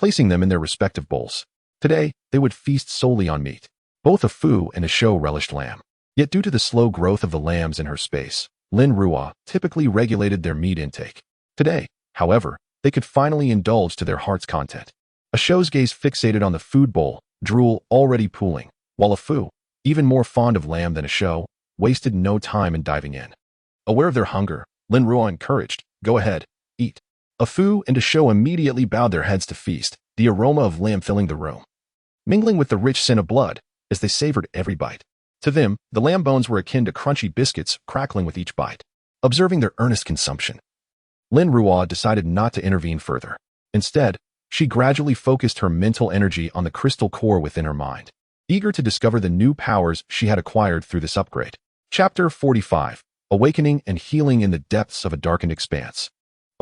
placing them in their respective bowls. Today, they would feast solely on meat. Both a Fu and a Shou relished lamb. Yet due to the slow growth of the lambs in her space, Lin Ruo typically regulated their meat intake. Today, however, they could finally indulge to their heart's content. A Shou's gaze fixated on the food bowl, drool already pooling, while a Fu, even more fond of lamb than a Shou, wasted no time in diving in. Aware of their hunger, Lin Ruo encouraged, "Go ahead, eat." A Fu and a Shou immediately bowed their heads to feast, the aroma of lamb filling the room, mingling with the rich scent of blood as they savored every bite. To them, the lamb bones were akin to crunchy biscuits crackling with each bite. Observing their earnest consumption, Lin Ruo decided not to intervene further. Instead, she gradually focused her mental energy on the crystal core within her mind, eager to discover the new powers she had acquired through this upgrade. Chapter 45. Awakening and Healing in the Depths of a Darkened Expanse.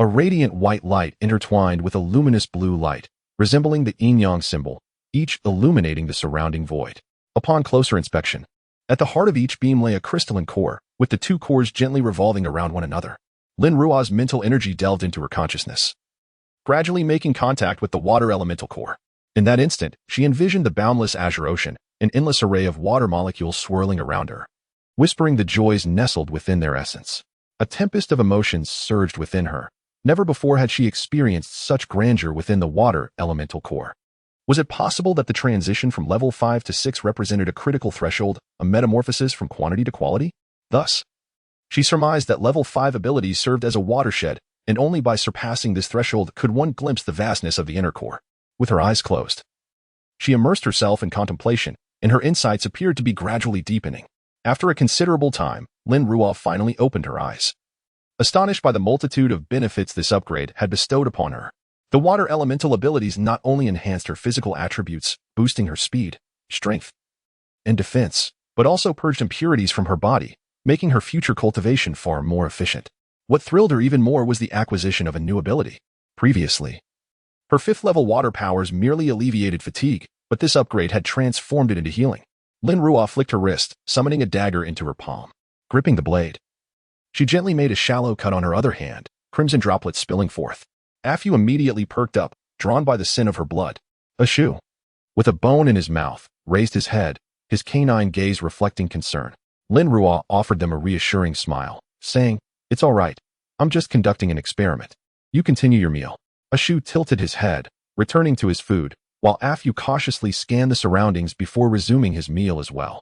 A radiant white light intertwined with a luminous blue light, resembling the yin-yang symbol, each illuminating the surrounding void. Upon closer inspection, at the heart of each beam lay a crystalline core, with the two cores gently revolving around one another. Lin Ruo's mental energy delved into her consciousness, gradually making contact with the water elemental core. In that instant, she envisioned the boundless azure ocean, an endless array of water molecules swirling around her, whispering the joys nestled within their essence. A tempest of emotions surged within her. Never before had she experienced such grandeur within the water elemental core. Was it possible that the transition from level 5 to 6 represented a critical threshold, a metamorphosis from quantity to quality? Thus, she surmised that level 5 abilities served as a watershed, and only by surpassing this threshold could one glimpse the vastness of the inner core. With her eyes closed, she immersed herself in contemplation, and her insights appeared to be gradually deepening. After a considerable time, Lin Ruo finally opened her eyes, astonished by the multitude of benefits this upgrade had bestowed upon her. The water elemental abilities not only enhanced her physical attributes, boosting her speed, strength, and defense, but also purged impurities from her body, making her future cultivation far more efficient. What thrilled her even more was the acquisition of a new ability. Previously, her 5th level water powers merely alleviated fatigue, but this upgrade had transformed it into healing. Lin Ruo flicked her wrist, summoning a dagger into her palm. Gripping the blade, she gently made a shallow cut on her other hand, crimson droplets spilling forth. Afu immediately perked up, drawn by the scent of her blood. A Shou, with a bone in his mouth, raised his head, his canine gaze reflecting concern. Lin Ruo offered them a reassuring smile, saying, "It's all right. I'm just conducting an experiment. You continue your meal." A Shou tilted his head, returning to his food, while Afu cautiously scanned the surroundings before resuming his meal as well.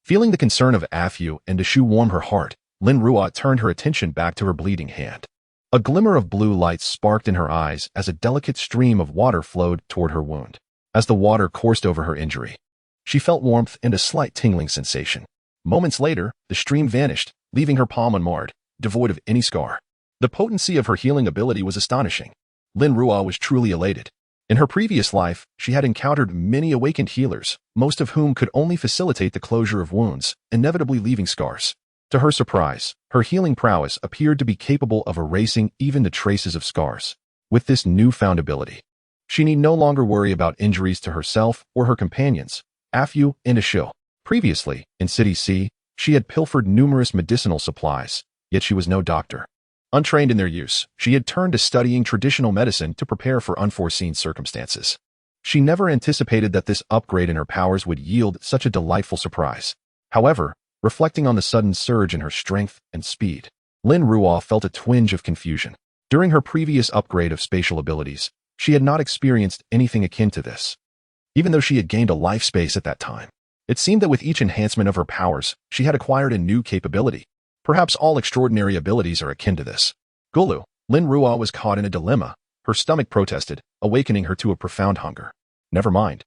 Feeling the concern of Afu and a Shou warm her heart, Lin Ruo turned her attention back to her bleeding hand. A glimmer of blue light sparked in her eyes as a delicate stream of water flowed toward her wound. As the water coursed over her injury, she felt warmth and a slight tingling sensation. Moments later, the stream vanished, leaving her palm unmarred, devoid of any scar. The potency of her healing ability was astonishing. Lin Ruo was truly elated. In her previous life, she had encountered many awakened healers, most of whom could only facilitate the closure of wounds, inevitably leaving scars. To her surprise, her healing prowess appeared to be capable of erasing even the traces of scars. With this newfound ability, she need no longer worry about injuries to herself or her companions, Afu and a Shou. Previously, in City C, she had pilfered numerous medicinal supplies, yet she was no doctor. Untrained in their use, she had turned to studying traditional medicine to prepare for unforeseen circumstances. She never anticipated that this upgrade in her powers would yield such a delightful surprise. However, reflecting on the sudden surge in her strength and speed, Lin Ruo felt a twinge of confusion. During her previous upgrade of spatial abilities, she had not experienced anything akin to this. Even though she had gained a life space at that time, it seemed that with each enhancement of her powers, she had acquired a new capability. Perhaps all extraordinary abilities are akin to this. Gulu, Lin Ruo was caught in a dilemma. Her stomach protested, awakening her to a profound hunger. Never mind.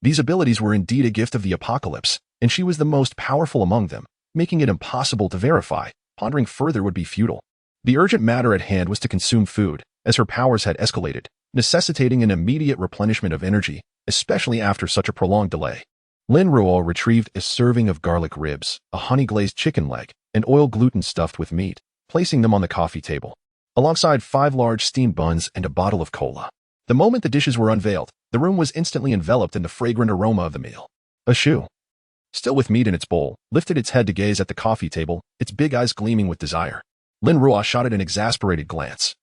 These abilities were indeed a gift of the apocalypse, and she was the most powerful among them, making it impossible to verify. Pondering further would be futile. The urgent matter at hand was to consume food, as her powers had escalated, necessitating an immediate replenishment of energy, especially after such a prolonged delay. Lin Ruo retrieved a serving of garlic ribs, a honey-glazed chicken leg, and oil gluten stuffed with meat, placing them on the coffee table, alongside 5 large steamed buns and a bottle of cola. The moment the dishes were unveiled, the room was instantly enveloped in the fragrant aroma of the meal. A Shou, still with meat in its bowl, lifted its head to gaze at the coffee table, its big eyes gleaming with desire. Lin Ruo shot it an exasperated glance.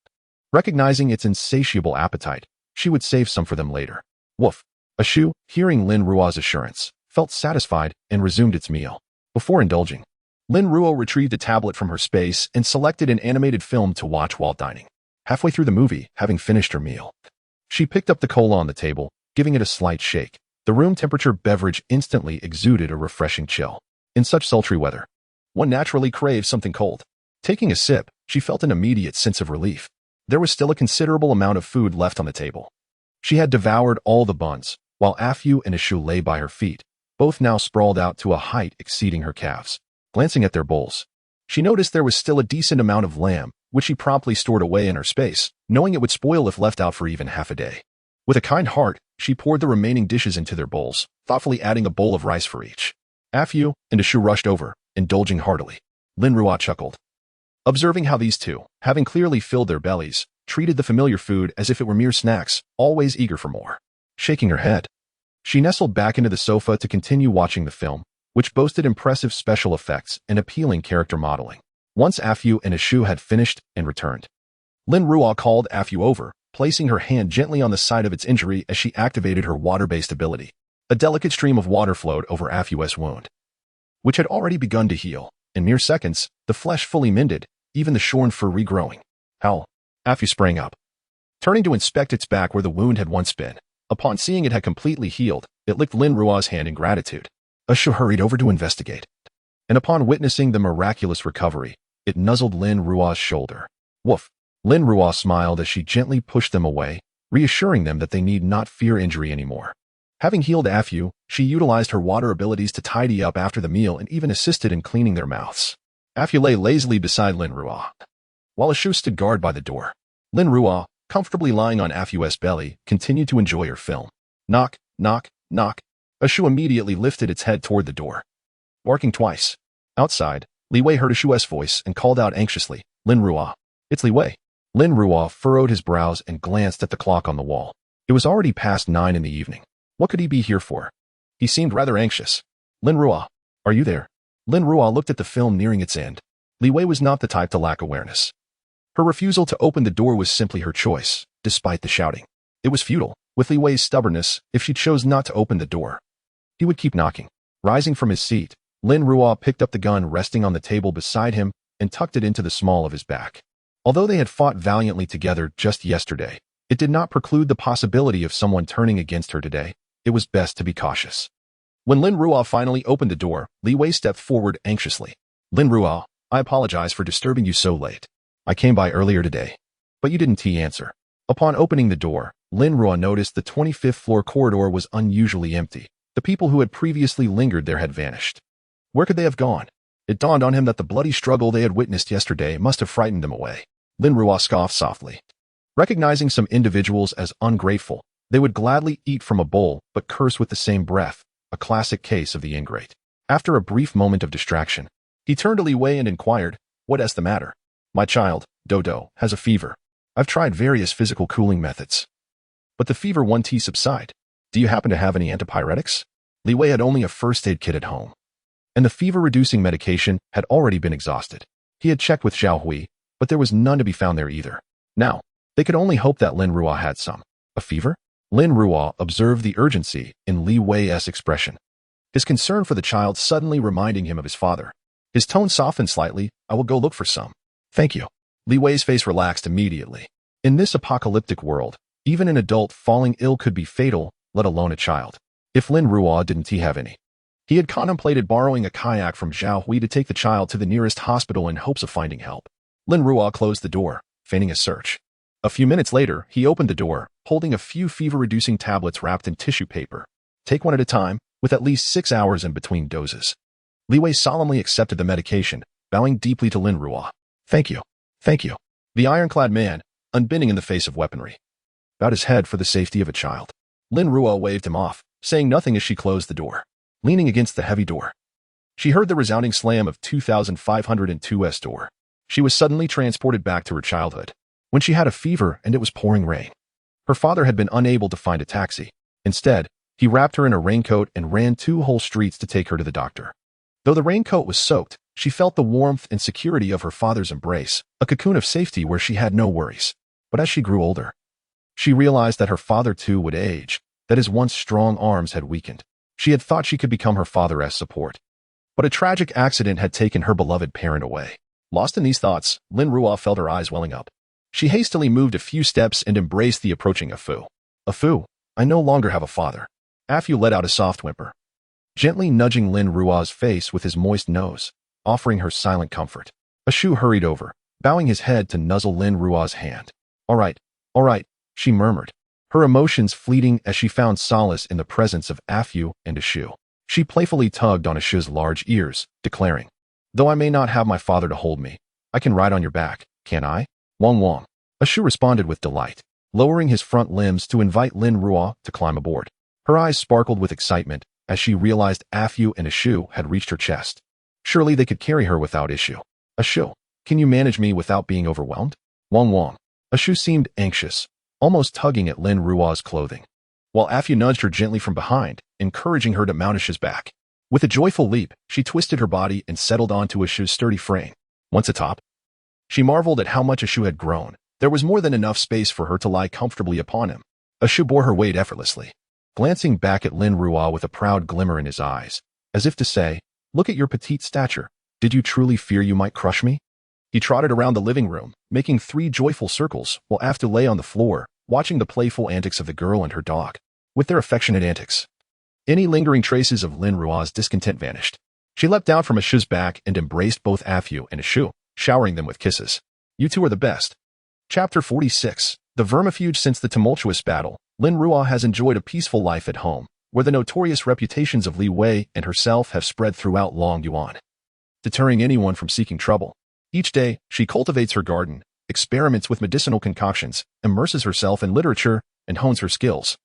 Recognizing its insatiable appetite, She would save some for them later. Woof. Ashu, hearing Lin Ruo's assurance, felt satisfied and resumed its meal. Before indulging, Lin Ruo retrieved a tablet from her space and selected an animated film to watch while dining. Halfway through the movie, having finished her meal, she picked up the cola on the table, giving it a slight shake. The room temperature beverage instantly exuded a refreshing chill. In such sultry weather, one naturally craves something cold. Taking a sip, she felt an immediate sense of relief. There was still a considerable amount of food left on the table. She had devoured all the buns, while Afu and Ashu lay by her feet, both now sprawled out to a height exceeding her calves. Glancing at their bowls, she noticed there was still a decent amount of lamb, which she promptly stored away in her space, knowing it would spoil if left out for even half a day. With a kind heart, she poured the remaining dishes into their bowls, thoughtfully adding a bowl of rice for each. Afu and Ashu rushed over, indulging heartily. Lin Ruo chuckled, observing how these two, having clearly filled their bellies, treated the familiar food as if it were mere snacks, always eager for more. Shaking her head, she nestled back into the sofa to continue watching the film, which boasted impressive special effects and appealing character modeling. Once Afu and Ashu had finished and returned, Lin Ruo called Afu over, placing her hand gently on the side of its injury as she activated her water-based ability. A delicate stream of water flowed over Afu's wound, which had already begun to heal. In mere seconds, the flesh fully mended, even the shorn fur regrowing. Howl! Afu sprang up, turning to inspect its back where the wound had once been. Upon seeing it had completely healed, it licked Lin Ruo's hand in gratitude. Ashu hurried over to investigate, and upon witnessing the miraculous recovery, it nuzzled Lin Ruo's shoulder. Woof! Lin Ruo smiled as she gently pushed them away, reassuring them that they need not fear injury anymore. Having healed Afu, she utilized her water abilities to tidy up after the meal and even assisted in cleaning their mouths. Afu lay lazily beside Lin Ruo, while Ashu stood guard by the door. Lin Ruo, comfortably lying on Afu's belly, continued to enjoy her film. Knock, knock, knock. Ashu immediately lifted its head toward the door, barking twice. Outside, Li Wei heard Ashu's voice and called out anxiously, Lin Ruo. It's Li Wei. Lin Ruo furrowed his brows and glanced at the clock on the wall. It was already past 9 in the evening. What could he be here for? He seemed rather anxious. Lin Ruo, are you there? Lin Ruo looked at the film nearing its end. Li Wei was not the type to lack awareness. Her refusal to open the door was simply her choice, despite the shouting. It was futile. With Li Wei's stubbornness, if she chose not to open the door, he would keep knocking. Rising from his seat, Lin Ruo picked up the gun resting on the table beside him and tucked it into the small of his back. Although they had fought valiantly together just yesterday, it did not preclude the possibility of someone turning against her today. It was best to be cautious. When Lin Ruo finally opened the door, Li Wei stepped forward anxiously. Lin Ruo, I apologize for disturbing you so late. I came by earlier today, but you didn't answer. Upon opening the door, Lin Ruo noticed the 25th floor corridor was unusually empty. The people who had previously lingered there had vanished. Where could they have gone? It dawned on him that the bloody struggle they had witnessed yesterday must have frightened them away. Lin Ruo scoffed softly. Recognizing some individuals as ungrateful, they would gladly eat from a bowl but curse with the same breath, a classic case of the ingrate. After a brief moment of distraction, he turned to Li Wei and inquired, What is the matter? My child, Dodo, has a fever. I've tried various physical cooling methods, but the fever won't subside. Do you happen to have any antipyretics? Li Wei had only a first aid kit at home, and the fever-reducing medication had already been exhausted. He had checked with Xiao Hui, but there was none to be found there either. Now, they could only hope that Lin Ruo had some. A fever? Lin Ruo observed the urgency in Li Wei's expression, his concern for the child suddenly reminding him of his father. His tone softened slightly. I will go look for some. Thank you. Li Wei's face relaxed immediately. In this apocalyptic world, even an adult falling ill could be fatal, let alone a child. If Lin Ruo didn't have any, he had contemplated borrowing a kayak from Xiao Hui to take the child to the nearest hospital in hopes of finding help. Lin Ruo closed the door, feigning a search. A few minutes later, he opened the door, holding a few fever-reducing tablets wrapped in tissue paper. Take one at a time, with at least 6 hours in between doses. Li Wei solemnly accepted the medication, bowing deeply to Lin Ruo. Thank you. Thank you. The ironclad man, unbending in the face of weaponry, bowed his head for the safety of a child. Lin Ruo waved him off, saying nothing as she closed the door. Leaning against the heavy door, she heard the resounding slam of 2502's door. She was suddenly transported back to her childhood, when she had a fever and it was pouring rain. Her father had been unable to find a taxi. Instead, he wrapped her in a raincoat and ran 2 whole streets to take her to the doctor. Though the raincoat was soaked, she felt the warmth and security of her father's embrace, a cocoon of safety where she had no worries. But as she grew older, She realized that her father too would age, that his once strong arms had weakened. She had thought she could become her father's support. But a tragic accident had taken her beloved parent away. Lost in these thoughts, Lin Ruo felt her eyes welling up. She hastily moved a few steps and embraced the approaching Afu. Afu, I no longer have a father. Afu let out a soft whimper, gently nudging Lin Ruo's face with his moist nose, offering her silent comfort. Ashu hurried over, bowing his head to nuzzle Lin Ruo's hand. All right, she murmured, her emotions fleeting as she found solace in the presence of Afu and Ashu. She playfully tugged on Ashu's large ears, declaring, though I may not have my father to hold me, I can ride on your back, can't I? Wong Wong. Ashu responded with delight, lowering his front limbs to invite Lin Ruo to climb aboard. Her eyes sparkled with excitement as she realized Afu and Ashu had reached her chest. Surely they could carry her without issue. Ashu, can you manage me without being overwhelmed? Wong Wong. Ashu seemed anxious, almost tugging at Lin Ruo's clothing, while Afu nudged her gently from behind, encouraging her to mount Ashu's back. With a joyful leap, she twisted her body and settled onto Ashu's sturdy frame. Once atop, she marveled at how much Ashu had grown. There was more than enough space for her to lie comfortably upon him. Ashu bore her weight effortlessly, glancing back at Lin Ruo with a proud glimmer in his eyes, as if to say, look at your petite stature. Did you truly fear you might crush me? He trotted around the living room, making 3 joyful circles, while Afu lay on the floor, watching the playful antics of the girl and her dog. With their affectionate antics, any lingering traces of Lin Ruo's discontent vanished. She leapt down from Ashu's back and embraced both Afu and Ashu, showering them with kisses. You two are the best. Chapter 46. The vermifuge. Since the tumultuous battle, Lin Ruo has enjoyed a peaceful life at home, where the notorious reputations of Li Wei and herself have spread throughout Long Yuan, deterring anyone from seeking trouble. Each day, she cultivates her garden, experiments with medicinal concoctions, immerses herself in literature, and hones her skills,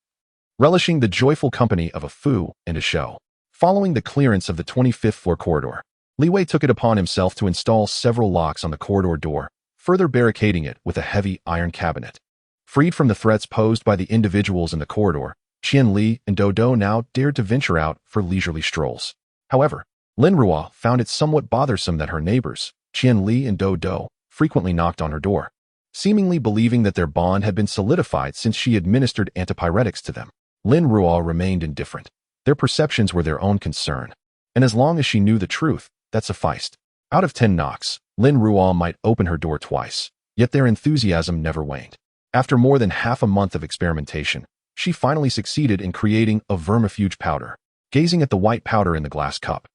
relishing the joyful company of Afu and Ashu. Following the clearance of the 25th floor corridor, Li Wei took it upon himself to install several locks on the corridor door, further barricading it with a heavy iron cabinet. Freed from the threats posed by the individuals in the corridor, Qian Li and Dodo now dared to venture out for leisurely strolls. However, Lin Ruo found it somewhat bothersome that her neighbors, Qian Li and Dodo, frequently knocked on her door, seemingly believing that their bond had been solidified since she administered antipyretics to them. Lin Ruo remained indifferent. Their perceptions were their own concern, and as long as she knew the truth, that sufficed. Out of 10 knocks, Lin Ruo might open her door twice, yet their enthusiasm never waned. After more than half a month of experimentation, she finally succeeded in creating a vermifuge powder. Gazing at the white powder in the glass cup,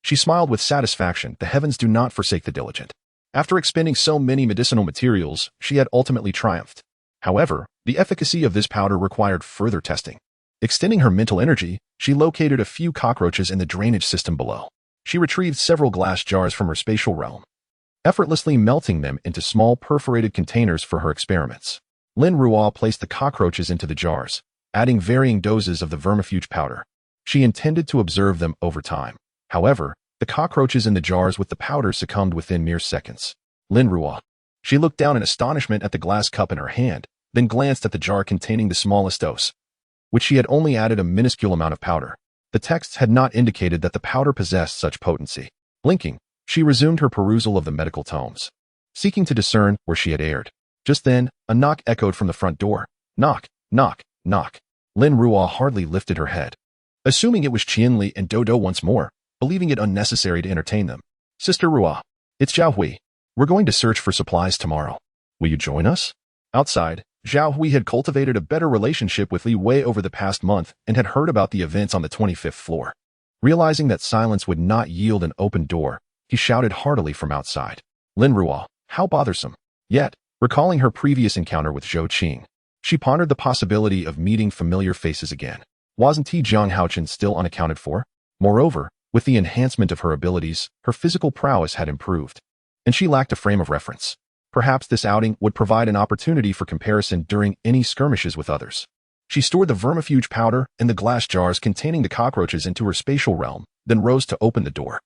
she smiled with satisfaction. The heavens do not forsake the diligent. After expending so many medicinal materials, she had ultimately triumphed. However, the efficacy of this powder required further testing. Extending her mental energy, she located a few cockroaches in the drainage system below. She retrieved several glass jars from her spatial realm, effortlessly melting them into small perforated containers for her experiments. Lin Ruo placed the cockroaches into the jars, adding varying doses of the vermifuge powder. She intended to observe them over time. However, the cockroaches in the jars with the powder succumbed within mere seconds. Lin Ruo. She looked down in astonishment at the glass cup in her hand, then glanced at the jar containing the smallest dose, which she had only added a minuscule amount of powder. The texts had not indicated that the powder possessed such potency. Blinking, she resumed her perusal of the medical tomes, seeking to discern where she had erred. Just then, a knock echoed from the front door. Knock, knock, knock. Lin Ruo hardly lifted her head, assuming it was Qian Li and Dodo once more, believing it unnecessary to entertain them. Sister Ruo, it's Zhao Hui. We're going to search for supplies tomorrow. Will you join us? Outside, Zhao Hui had cultivated a better relationship with Li Wei over the past month and had heard about the events on the 25th floor. Realizing that silence would not yield an open door, he shouted heartily from outside. Lin Ruo, how bothersome. Yet, recalling her previous encounter with Zhou Qing, she pondered the possibility of meeting familiar faces again. Wasn't Jiang Haochen still unaccounted for? Moreover, with the enhancement of her abilities, her physical prowess had improved, and she lacked a frame of reference. Perhaps this outing would provide an opportunity for comparison during any skirmishes with others. She stored the vermifuge powder and the glass jars containing the cockroaches into her spatial realm, then rose to open the door,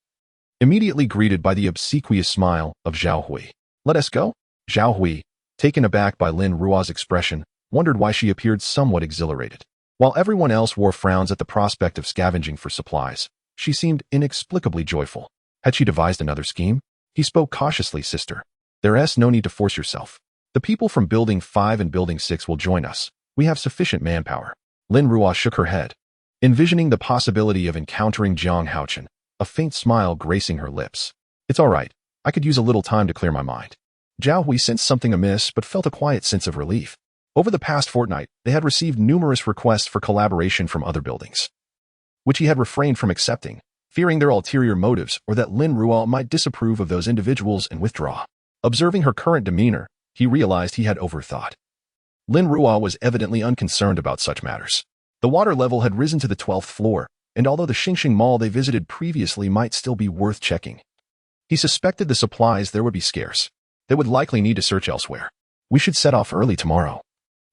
immediately greeted by the obsequious smile of Zhao Hui. Let us go? Zhao Hui, taken aback by Lin Ruo's expression, wondered why she appeared somewhat exhilarated. While everyone else wore frowns at the prospect of scavenging for supplies, she seemed inexplicably joyful. Had she devised another scheme? He spoke cautiously. Sister, there's no need to force yourself. The people from Building 5 and Building 6 will join us. We have sufficient manpower. Lin Ruo shook her head, envisioning the possibility of encountering Jiang Haochen, a faint smile gracing her lips. It's all right. I could use a little time to clear my mind. Zhao Hui sensed something amiss but felt a quiet sense of relief. Over the past fortnight, they had received numerous requests for collaboration from other buildings, which he had refrained from accepting, fearing their ulterior motives or that Lin Ruo might disapprove of those individuals and withdraw. Observing her current demeanor, he realized he had overthought. Lin Ruo was evidently unconcerned about such matters. The water level had risen to the 12th floor, and although the Xingxing Mall they visited previously might still be worth checking, he suspected the supplies there would be scarce. They would likely need to search elsewhere. We should set off early tomorrow.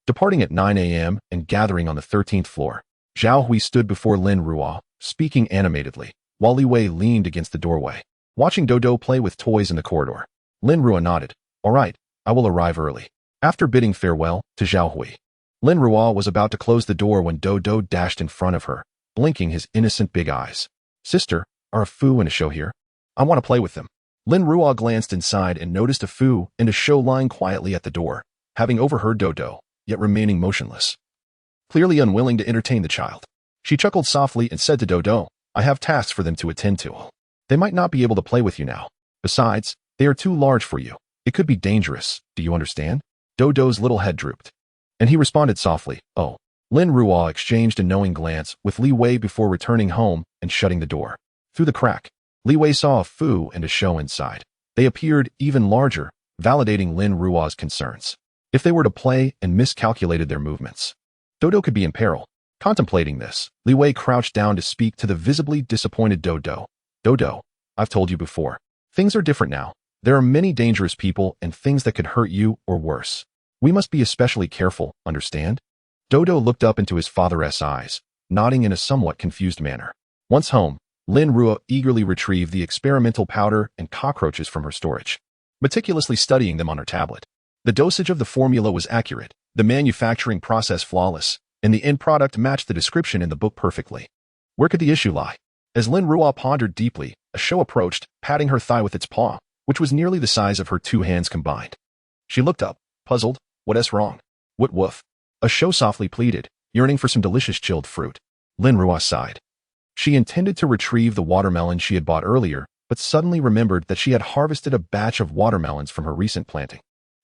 Departing at 9 a.m. and gathering on the 13th floor, Zhao Hui stood before Lin Ruo, speaking animatedly, while Li Wei leaned against the doorway, watching Dodo play with toys in the corridor. Lin Ruo nodded. All right, I will arrive early. After bidding farewell to Zhao Hui, Lin Ruo was about to close the door when Dodo dashed in front of her, blinking his innocent big eyes. Sister, are a Fu and a Shou here? I want to play with them. Lin Ruo glanced inside and noticed a Fu and a Shou lying quietly at the door, having overheard Dodo, yet remaining motionless, clearly unwilling to entertain the child. She chuckled softly and said to Dodo, I have tasks for them to attend to. They might not be able to play with you now. Besides, they are too large for you. It could be dangerous, do you understand? Dodo's little head drooped, and he responded softly, oh. Lin Ruo exchanged a knowing glance with Li Wei before returning home and shutting the door. Through the crack, Li Wei saw a Fu and a Shou inside. They appeared even larger, validating Lin Ruo's concerns. If they were to play and miscalculated their movements, Dodo could be in peril. Contemplating this, Li Wei crouched down to speak to the visibly disappointed Dodo. Dodo, I've told you before. Things are different now. There are many dangerous people and things that could hurt you or worse. We must be especially careful, understand? Dodo looked up into his father's eyes, nodding in a somewhat confused manner. Once home, Lin Ruo eagerly retrieved the experimental powder and cockroaches from her storage, meticulously studying them on her tablet. The dosage of the formula was accurate, the manufacturing process flawless, and the end product matched the description in the book perfectly. Where could the issue lie? As Lin Ruo pondered deeply, a Shou approached, patting her thigh with its paw, which was nearly the size of her two hands combined. She looked up, puzzled. What's wrong? What woof? A Shou softly pleaded, yearning for some delicious chilled fruit. Lin Ruo sighed. She intended to retrieve the watermelon she had bought earlier, but suddenly remembered that she had harvested a batch of watermelons from her recent planting.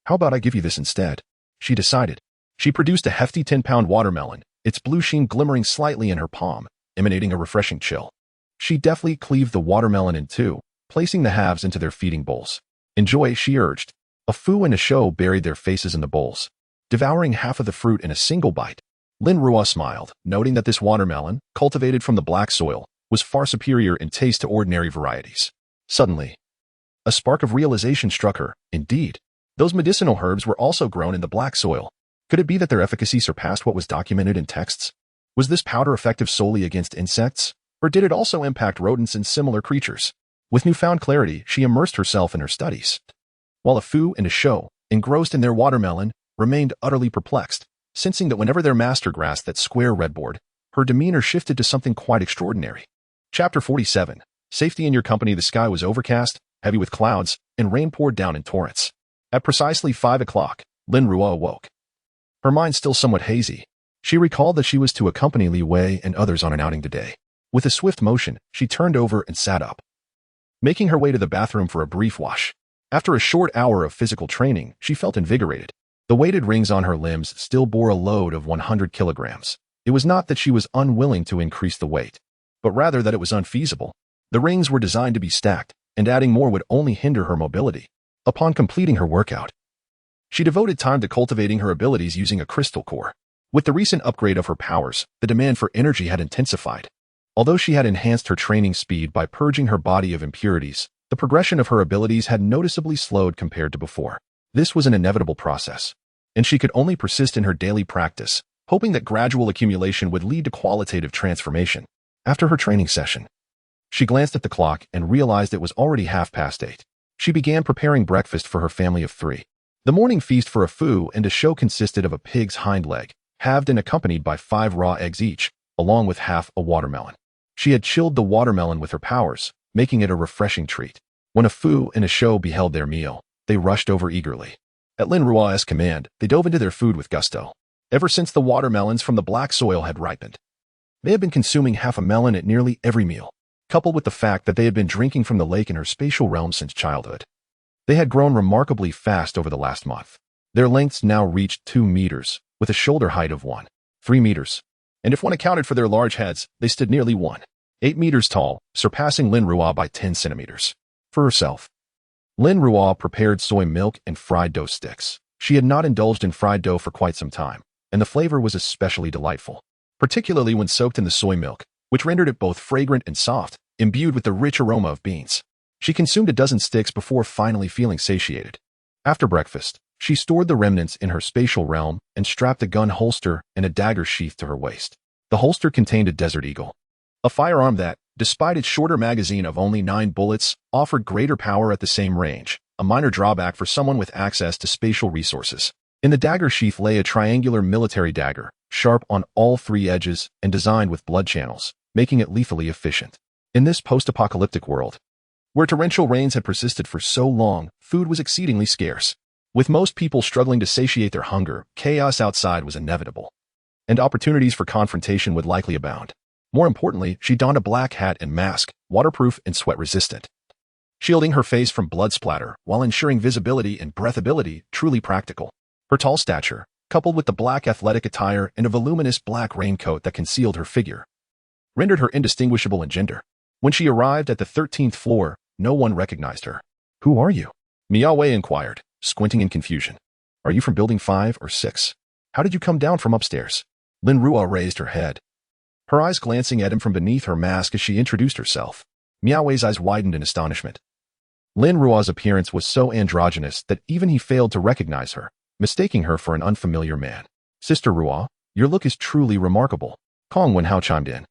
How about I give you this instead? She decided. She produced a hefty 10-pound watermelon, its blue sheen glimmering slightly in her palm, emanating a refreshing chill. She deftly cleaved the watermelon in two, placing the halves into their feeding bowls. Enjoy, she urged. A Fu and a Shou buried their faces in the bowls, devouring half of the fruit in a single bite. Lin Ruo smiled, noting that this watermelon, cultivated from the black soil, was far superior in taste to ordinary varieties. Suddenly, a spark of realization struck her. Indeed, those medicinal herbs were also grown in the black soil. Could it be that their efficacy surpassed what was documented in texts? Was this powder effective solely against insects, or did it also impact rodents and similar creatures? With newfound clarity, she immersed herself in her studies, while a Fu and a Shou, engrossed in their watermelon, remained utterly perplexed, sensing that whenever their master grasped that square red board, her demeanor shifted to something quite extraordinary. Chapter 47. Safety in your company. The sky was overcast, heavy with clouds, and rain poured down in torrents. At precisely 5 o'clock, Lin Ruo awoke, her mind still somewhat hazy. She recalled that she was to accompany Li Wei and others on an outing today. With a swift motion, she turned over and sat up, making her way to the bathroom for a brief wash. After a short hour of physical training, she felt invigorated. The weighted rings on her limbs still bore a load of 100 kilograms. It was not that she was unwilling to increase the weight, but rather that it was unfeasible. The rings were designed to be stacked, and adding more would only hinder her mobility. Upon completing her workout, she devoted time to cultivating her abilities using a crystal core. With the recent upgrade of her powers, the demand for energy had intensified. Although she had enhanced her training speed by purging her body of impurities, the progression of her abilities had noticeably slowed compared to before. This was an inevitable process, and she could only persist in her daily practice, hoping that gradual accumulation would lead to qualitative transformation. After her training session, she glanced at the clock and realized it was already 8:30. She began preparing breakfast for her family of 3. The morning feast for a Fu and a Shou consisted of a pig's hind leg, halved and accompanied by 5 raw eggs each, along with half a watermelon. She had chilled the watermelon with her powers, making it a refreshing treat. When a Fu and a Shou beheld their meal, they rushed over eagerly, At Lin Ruo's command, they dove into their food with gusto. Ever since the watermelons from the black soil had ripened, they had been consuming half a melon at nearly every meal, coupled with the fact that they had been drinking from the lake in her spatial realm since childhood. They had grown remarkably fast over the last month. Their lengths now reached 2 meters, with a shoulder height of 3 meters. And if one accounted for their large heads, they stood nearly 8 meters tall, surpassing Lin Ruo by 10 centimeters. For herself, Lin Ruo prepared soy milk and fried dough sticks. She had not indulged in fried dough for quite some time, and the flavor was especially delightful, particularly when soaked in the soy milk, which rendered it both fragrant and soft, imbued with the rich aroma of beans. She consumed a dozen sticks before finally feeling satiated. After breakfast, she stored the remnants in her spatial realm and strapped a gun holster and a dagger sheath to her waist. The holster contained a Desert Eagle, a firearm that, despite its shorter magazine of only 9 bullets, offered greater power at the same range, a minor drawback for someone with access to spatial resources. In the dagger sheath lay a triangular military dagger, sharp on all 3 edges and designed with blood channels, making it lethally efficient. In this post-apocalyptic world, where torrential rains had persisted for so long, food was exceedingly scarce. With most people struggling to satiate their hunger, chaos outside was inevitable, and opportunities for confrontation would likely abound. More importantly, she donned a black hat and mask, waterproof and sweat-resistant, shielding her face from blood splatter while ensuring visibility and breathability truly practical. Her tall stature, coupled with the black athletic attire and a voluminous black raincoat that concealed her figure, rendered her indistinguishable in gender. When she arrived at the 13th floor, no one recognized her. "Who are you?" Miao Wei inquired, squinting in confusion. "Are you from building 5 or 6? How did you come down from upstairs?" Lin Ruo raised her head, her eyes glancing at him from beneath her mask as she introduced herself. Miao Wei's eyes widened in astonishment. Lin Ruo's appearance was so androgynous that even he failed to recognize her, mistaking her for an unfamiliar man. "Sister Ruo, your look is truly remarkable," Kong Wenhao chimed in.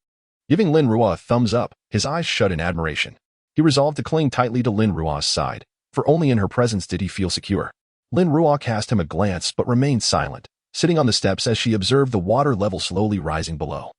Giving Lin Ruo a thumbs up, his eyes shut in admiration. He resolved to cling tightly to Lin Ruo's side, for only in her presence did he feel secure. Lin Ruo cast him a glance but remained silent, sitting on the steps as she observed the water level slowly rising below.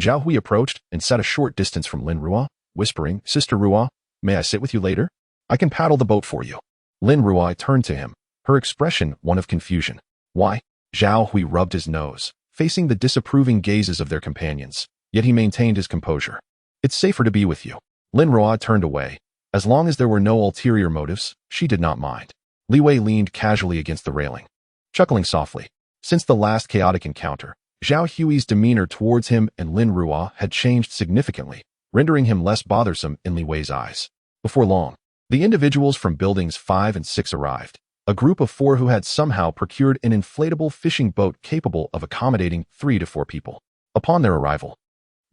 Zhao Hui approached and sat a short distance from Lin Ruo, whispering, "Sister Ruo, may I sit with you later? I can paddle the boat for you." Lin Ruo turned to him, her expression one of confusion. "Why?" Zhao Hui rubbed his nose, facing the disapproving gazes of their companions, yet he maintained his composure. "It's safer to be with you." Lin Ruo turned away. As long as there were no ulterior motives, she did not mind. Li Wei leaned casually against the railing, chuckling softly. Since the last chaotic encounter, Zhao Hui's demeanor towards him and Lin Ruo had changed significantly, rendering him less bothersome in Li Wei's eyes. Before long, the individuals from buildings 5 and 6 arrived, a group of 4 who had somehow procured an inflatable fishing boat capable of accommodating 3 to 4 people. Upon their arrival,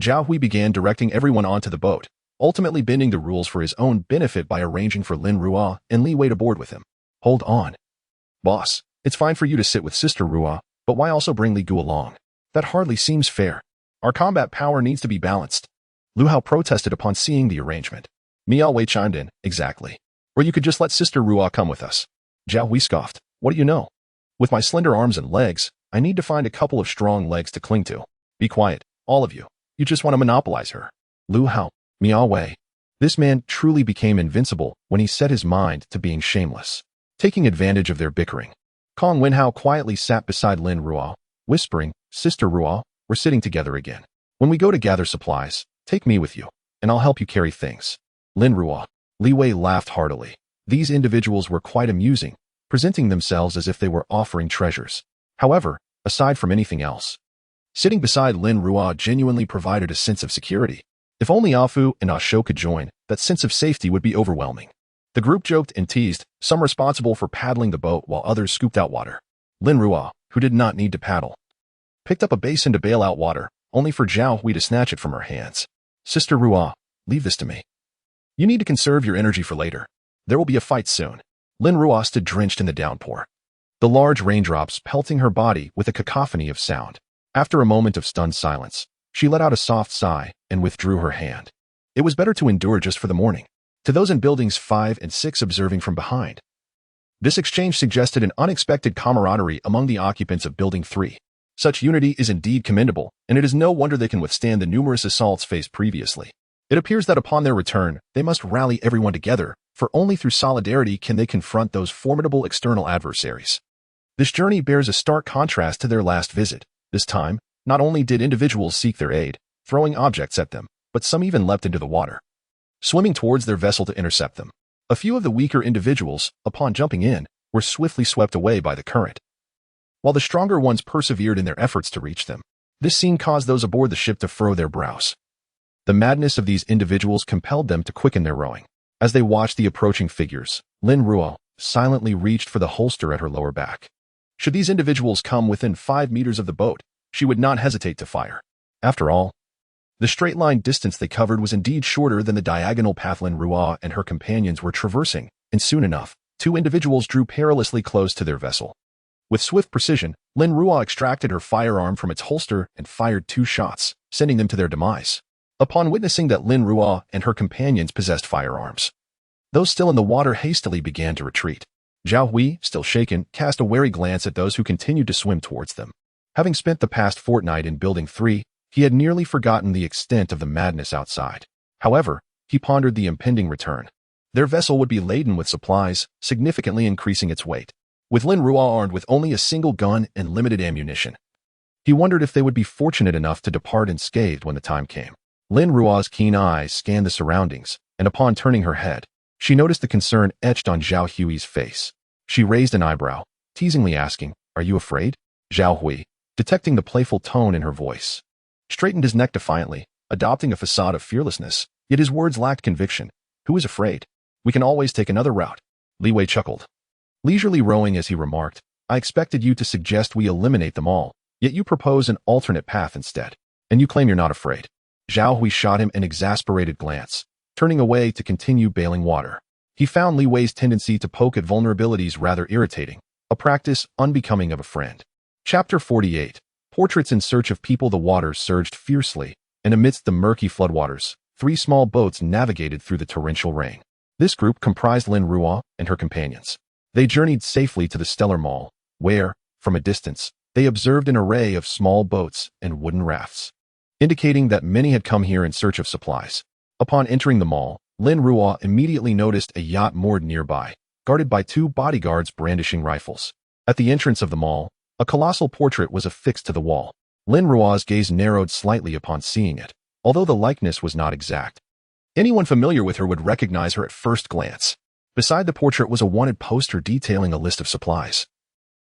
Zhao Hui began directing everyone onto the boat, ultimately bending the rules for his own benefit by arranging for Lin Ruo and Li Wei to board with him. "Hold on. Boss, it's fine for you to sit with Sister Ruo, but why also bring Li Gu along? That hardly seems fair. Our combat power needs to be balanced." Lu Hao protested upon seeing the arrangement. Miao Wei chimed in, "Exactly. Or you could just let Sister Ruo come with us." Zhao Hui scoffed. "What do you know? With my slender arms and legs, I need to find a couple of strong legs to cling to." "Be quiet, all of you. You just want to monopolize her." Lu Hao, Miao Wei. This man truly became invincible when he set his mind to being shameless, taking advantage of their bickering. Kong Wenhao quietly sat beside Lin Ruo, whispering, "Sister Ruo, we're sitting together again. When we go to gather supplies, take me with you, and I'll help you carry things." Lin Ruo. Li Wei laughed heartily. These individuals were quite amusing, presenting themselves as if they were offering treasures. However, aside from anything else, sitting beside Lin Ruo genuinely provided a sense of security. If only Afu and Asho could join, that sense of safety would be overwhelming. The group joked and teased, some responsible for paddling the boat while others scooped out water. Lin Ruo, who did not need to paddle, picked up a basin to bail out water, only for Zhao Hui to snatch it from her hands. "Sister Ruo, leave this to me. You need to conserve your energy for later. There will be a fight soon." Lin Ruo stood drenched in the downpour, the large raindrops pelting her body with a cacophony of sound. After a moment of stunned silence, she let out a soft sigh and withdrew her hand. It was better to endure just for the morning. To those in buildings 5 and 6 observing from behind, this exchange suggested an unexpected camaraderie among the occupants of Building 3. Such unity is indeed commendable, and it is no wonder they can withstand the numerous assaults faced previously. It appears that upon their return, they must rally everyone together, for only through solidarity can they confront those formidable external adversaries. This journey bears a stark contrast to their last visit. This time, not only did individuals seek their aid, throwing objects at them, but some even leapt into the water, swimming towards their vessel to intercept them. A few of the weaker individuals, upon jumping in, were swiftly swept away by the current, while the stronger ones persevered in their efforts to reach them. This scene caused those aboard the ship to furrow their brows. The madness of these individuals compelled them to quicken their rowing. As they watched the approaching figures, Lin Ruo silently reached for the holster at her lower back. Should these individuals come within 5 meters of the boat, she would not hesitate to fire. After all, the straight-line distance they covered was indeed shorter than the diagonal path Lin Ruo and her companions were traversing, and soon enough, 2 individuals drew perilously close to their vessel. With swift precision, Lin Ruo extracted her firearm from its holster and fired 2 shots, sending them to their demise. Upon witnessing that Lin Ruo and her companions possessed firearms, those still in the water hastily began to retreat. Zhao Hui, still shaken, cast a wary glance at those who continued to swim towards them. Having spent the past fortnight in Building 3, he had nearly forgotten the extent of the madness outside. However, he pondered the impending return. Their vessel would be laden with supplies, significantly increasing its weight. With Lin Ruo armed with only a single gun and limited ammunition, he wondered if they would be fortunate enough to depart unscathed when the time came. Lin Ruo's keen eyes scanned the surroundings, and upon turning her head, she noticed the concern etched on Zhao Hui's face. She raised an eyebrow, teasingly asking, "Are you afraid?" Zhao Hui, detecting the playful tone in her voice, straightened his neck defiantly, adopting a facade of fearlessness, yet his words lacked conviction. "Who is afraid? We can always take another route." Li Wei chuckled, leisurely rowing as he remarked, "I expected you to suggest we eliminate them all, yet you propose an alternate path instead, and you claim you're not afraid." Zhao Hui shot him an exasperated glance, turning away to continue bailing water. He found Li Wei's tendency to poke at vulnerabilities rather irritating, a practice unbecoming of a friend. Chapter 48. Portraits in search of people. The waters surged fiercely, and amidst the murky floodwaters, 3 small boats navigated through the torrential rain. This group comprised Lin Ruo and her companions. They journeyed safely to the Stellar Mall, where, from a distance, they observed an array of small boats and wooden rafts, indicating that many had come here in search of supplies. Upon entering the mall, Lin Ruo immediately noticed a yacht moored nearby, guarded by 2 bodyguards brandishing rifles. At the entrance of the mall, a colossal portrait was affixed to the wall. Lin Ruo's gaze narrowed slightly upon seeing it, although the likeness was not exact. Anyone familiar with her would recognize her at first glance. Beside the portrait was a wanted poster detailing a list of supplies,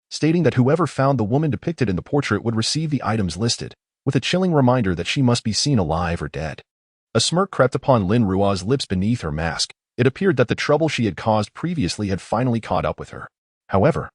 stating that whoever found the woman depicted in the portrait would receive the items listed, with a chilling reminder that she must be seen alive or dead. A smirk crept upon Lin Ruo's lips beneath her mask. It appeared that the trouble she had caused previously had finally caught up with her. However,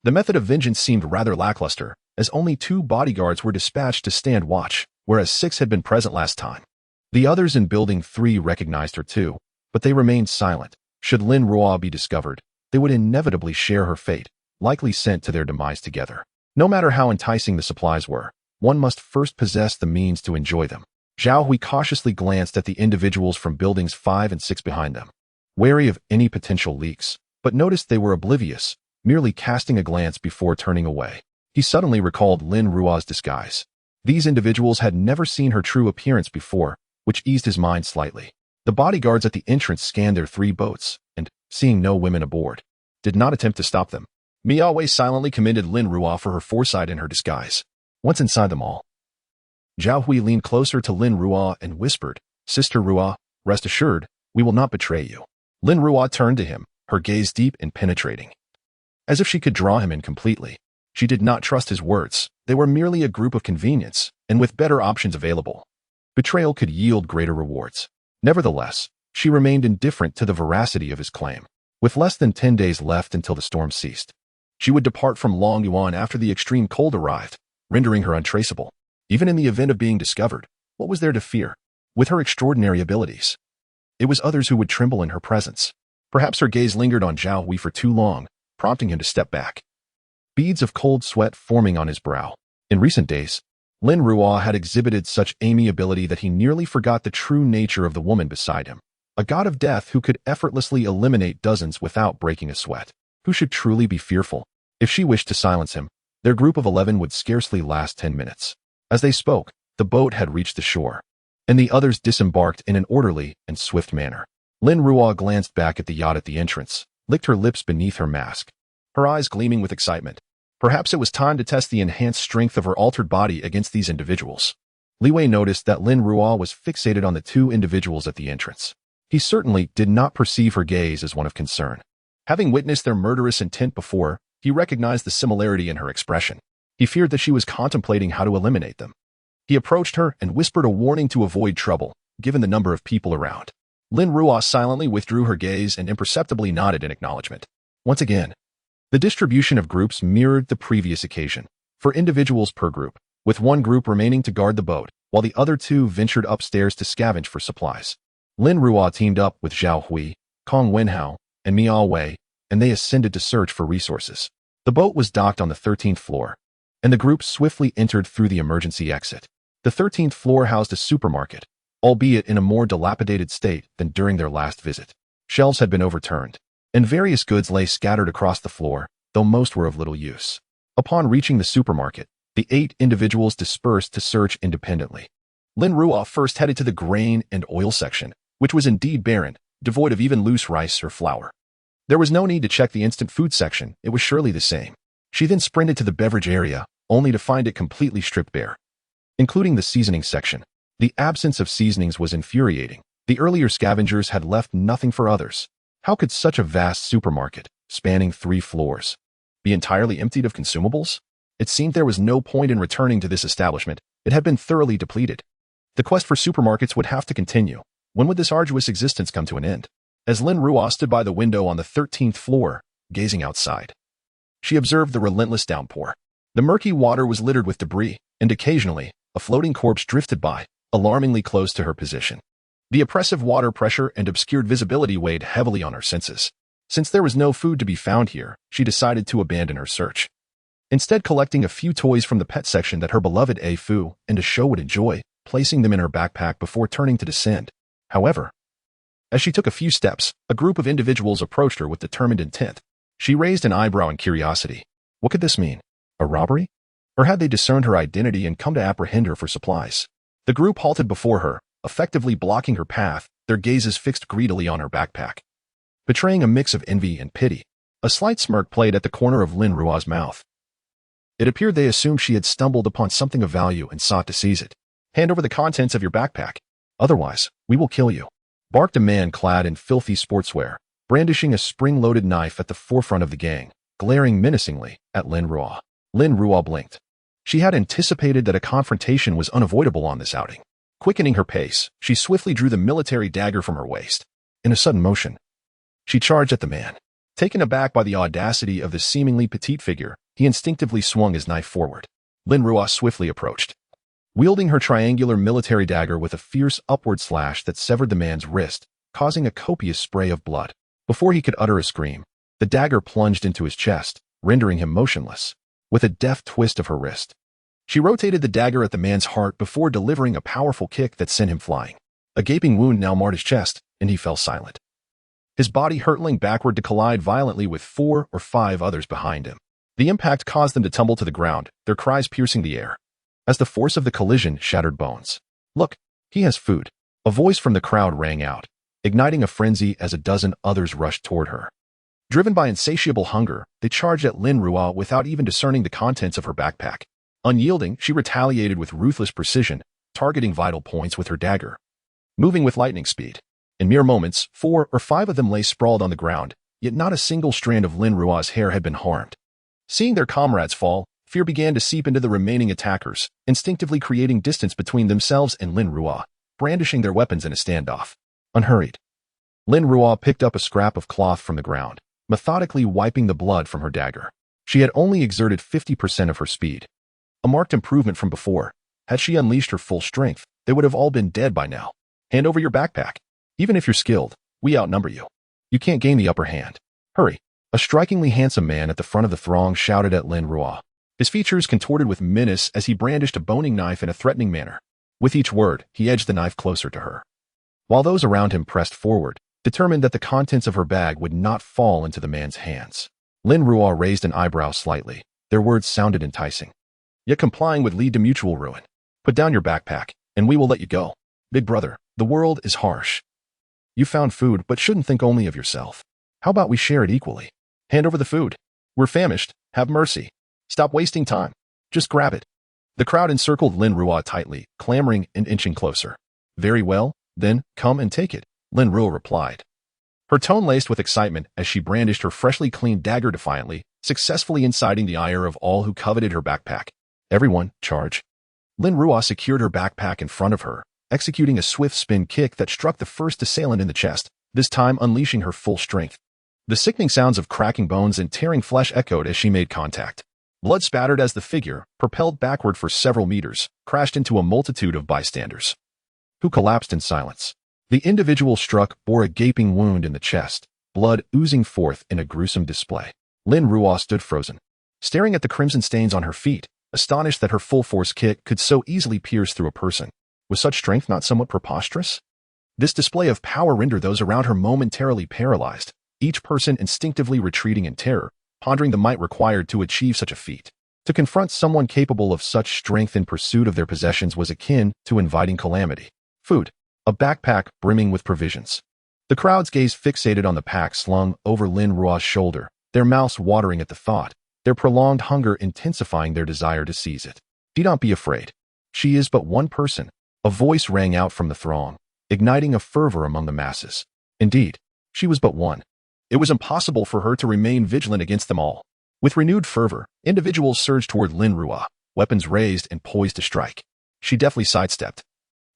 the method of vengeance seemed rather lackluster, as only 2 bodyguards were dispatched to stand watch, whereas 6 had been present last time. The others in Building 3 recognized her too, but they remained silent. Should Lin Ruo be discovered, they would inevitably share her fate, likely sent to their demise together. No matter how enticing the supplies were, one must first possess the means to enjoy them. Zhao Hui cautiously glanced at the individuals from Buildings 5 and 6 behind them, wary of any potential leaks, but noticed they were oblivious, merely casting a glance before turning away. He suddenly recalled Lin Ruo's disguise. These individuals had never seen her true appearance before, which eased his mind slightly. The bodyguards at the entrance scanned their 3 boats, and, seeing no women aboard, did not attempt to stop them. Miao Wei silently commended Lin Ruo for her foresight in her disguise. Once inside the mall, Zhao Hui leaned closer to Lin Ruo and whispered, "Sister Ruo, rest assured, we will not betray you." Lin Ruo turned to him, her gaze deep and penetrating, as if she could draw him in completely. She did not trust his words. They were merely a group of convenience, and with better options available, betrayal could yield greater rewards. Nevertheless, she remained indifferent to the veracity of his claim. With less than 10 days left until the storm ceased, she would depart from Longyuan after the extreme cold arrived, rendering her untraceable. Even in the event of being discovered, what was there to fear? With her extraordinary abilities, it was others who would tremble in her presence. Perhaps her gaze lingered on Zhao Hui for too long, prompting him to step back, beads of cold sweat forming on his brow. In recent days, Lin Ruo had exhibited such amiability that he nearly forgot the true nature of the woman beside him, a god of death who could effortlessly eliminate dozens without breaking a sweat. Who should truly be fearful? If she wished to silence him, their group of 11 would scarcely last 10 minutes. As they spoke, the boat had reached the shore, and the others disembarked in an orderly and swift manner. Lin Ruo glanced back at the yacht at the entrance, licked her lips beneath her mask, her eyes gleaming with excitement. Perhaps it was time to test the enhanced strength of her altered body against these individuals. Li Wei noticed that Lin Ruo was fixated on the two individuals at the entrance. He certainly did not perceive her gaze as one of concern. Having witnessed their murderous intent before, he recognized the similarity in her expression. He feared that she was contemplating how to eliminate them. He approached her and whispered a warning to avoid trouble, given the number of people around. Lin Ruo silently withdrew her gaze and imperceptibly nodded in acknowledgement. Once again, the distribution of groups mirrored the previous occasion, for individuals per group, with one group remaining to guard the boat, while the other two ventured upstairs to scavenge for supplies. Lin Ruo teamed up with Zhao Hui, Kong Wenhao, and Miao Wei, and they ascended to search for resources. The boat was docked on the 13th floor, and the group swiftly entered through the emergency exit. The 13th floor housed a supermarket, albeit in a more dilapidated state than during their last visit. Shelves had been overturned, and various goods lay scattered across the floor, though most were of little use. Upon reaching the supermarket, the 8 individuals dispersed to search independently. Lin Ruo first headed to the grain and oil section, which was indeed barren, devoid of even loose rice or flour. There was no need to check the instant food section, it was surely the same. She then sprinted to the beverage area, only to find it completely stripped bare, including the seasoning section. The absence of seasonings was infuriating. The earlier scavengers had left nothing for others. How could such a vast supermarket, spanning 3 floors, be entirely emptied of consumables? It seemed there was no point in returning to this establishment. It had been thoroughly depleted. The quest for supermarkets would have to continue. When would this arduous existence come to an end? As Lin Ruo stood by the window on the 13th floor, gazing outside, she observed the relentless downpour. The murky water was littered with debris, and occasionally, a floating corpse drifted by, alarmingly close to her position. The oppressive water pressure and obscured visibility weighed heavily on her senses. Since there was no food to be found here, she decided to abandon her search. Instead, collecting a few toys from the pet section that her beloved A Fu and a show would enjoy, placing them in her backpack before turning to descend. However, as she took a few steps, a group of individuals approached her with determined intent. She raised an eyebrow in curiosity. What could this mean? A robbery? Or had they discerned her identity and come to apprehend her for supplies? The group halted before her, effectively blocking her path, their gazes fixed greedily on her backpack, betraying a mix of envy and pity. A slight smirk played at the corner of Lin Ruo's mouth. It appeared they assumed she had stumbled upon something of value and sought to seize it. Hand over the contents of your backpack. Otherwise, we will kill you, barked a man clad in filthy sportswear, brandishing a spring-loaded knife at the forefront of the gang, glaring menacingly at Lin Ruo. Lin Ruo blinked. She had anticipated that a confrontation was unavoidable on this outing. Quickening her pace, she swiftly drew the military dagger from her waist. In a sudden motion, she charged at the man. Taken aback by the audacity of the seemingly petite figure, he instinctively swung his knife forward. Lin Ruo swiftly approached, wielding her triangular military dagger with a fierce upward slash that severed the man's wrist, causing a copious spray of blood. Before he could utter a scream, the dagger plunged into his chest, rendering him motionless. With a deft twist of her wrist, she rotated the dagger at the man's heart before delivering a powerful kick that sent him flying. A gaping wound now marred his chest, and he fell silent, his body hurtling backward to collide violently with 4 or 5 others behind him. The impact caused them to tumble to the ground, their cries piercing the air, as the force of the collision shattered bones. Look, he has food. A voice from the crowd rang out, igniting a frenzy as a dozen others rushed toward her. Driven by insatiable hunger, they charged at Lin Ruo without even discerning the contents of her backpack. Unyielding, she retaliated with ruthless precision, targeting vital points with her dagger, moving with lightning speed. In mere moments, 4 or 5 of them lay sprawled on the ground, yet not a single strand of Lin Ruo's hair had been harmed. Seeing their comrades fall, fear began to seep into the remaining attackers, instinctively creating distance between themselves and Lin Ruo, brandishing their weapons in a standoff. Unhurried, Lin Ruo picked up a scrap of cloth from the ground, methodically wiping the blood from her dagger. She had only exerted 50% of her speed, a marked improvement from before. Had she unleashed her full strength, they would have all been dead by now. Hand over your backpack. Even if you're skilled, we outnumber you. You can't gain the upper hand. Hurry. A strikingly handsome man at the front of the throng shouted at Lin Ruo, his features contorted with menace as he brandished a boning knife in a threatening manner. With each word, he edged the knife closer to her, while those around him pressed forward, determined that the contents of her bag would not fall into the man's hands. Lin Ruo raised an eyebrow slightly. Their words sounded enticing, yet complying would lead to mutual ruin. Put down your backpack, and we will let you go. Big brother, the world is harsh. You found food, but shouldn't think only of yourself. How about we share it equally? Hand over the food. We're famished. Have mercy. Stop wasting time. Just grab it. The crowd encircled Lin Ruo tightly, clamoring and inching closer. Very well, then, come and take it, Lin Ruo replied. Her tone laced with excitement as she brandished her freshly cleaned dagger defiantly, successfully inciting the ire of all who coveted her backpack. Everyone, charge. Lin Ruo secured her backpack in front of her, executing a swift spin kick that struck the first assailant in the chest, this time unleashing her full strength. The sickening sounds of cracking bones and tearing flesh echoed as she made contact. Blood spattered as the figure, propelled backward for several meters, crashed into a multitude of bystanders, who collapsed in silence. The individual struck bore a gaping wound in the chest, blood oozing forth in a gruesome display. Lin Ruo stood frozen, staring at the crimson stains on her feet, astonished that her full-force kick could so easily pierce through a person. Was such strength not somewhat preposterous? This display of power rendered those around her momentarily paralyzed, each person instinctively retreating in terror, pondering the might required to achieve such a feat. To confront someone capable of such strength in pursuit of their possessions was akin to inviting calamity. Food. A backpack brimming with provisions. The crowd's gaze fixated on the pack slung over Lin Ruo's shoulder, their mouths watering at the thought, their prolonged hunger intensifying their desire to seize it. Do not be afraid. She is but one person. A voice rang out from the throng, igniting a fervor among the masses. Indeed, she was but one. It was impossible for her to remain vigilant against them all. With renewed fervor, individuals surged toward Lin Ruo, weapons raised and poised to strike. She deftly sidestepped,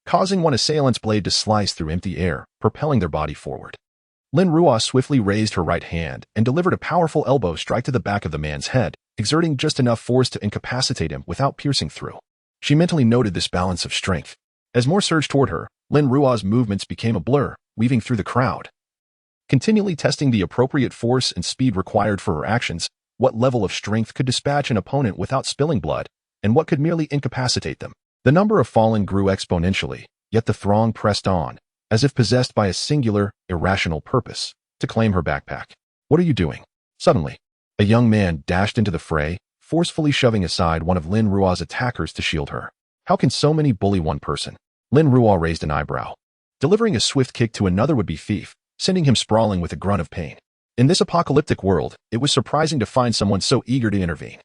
causing one assailant's blade to slice through empty air, propelling their body forward. Lin Ruo swiftly raised her right hand and delivered a powerful elbow strike to the back of the man's head, exerting just enough force to incapacitate him without piercing through. She mentally noted this balance of strength. As more surged toward her, Lin Ruo's movements became a blur, weaving through the crowd, continually testing the appropriate force and speed required for her actions, what level of strength could dispatch an opponent without spilling blood, and what could merely incapacitate them. The number of fallen grew exponentially, yet the throng pressed on, as if possessed by a singular, irrational purpose, to claim her backpack. What are you doing? Suddenly, a young man dashed into the fray, forcefully shoving aside one of Lin Ruo's attackers to shield her. How can so many bully one person? Lin Ruo raised an eyebrow, delivering a swift kick to another would-be thief, sending him sprawling with a grunt of pain. In this apocalyptic world, it was surprising to find someone so eager to intervene.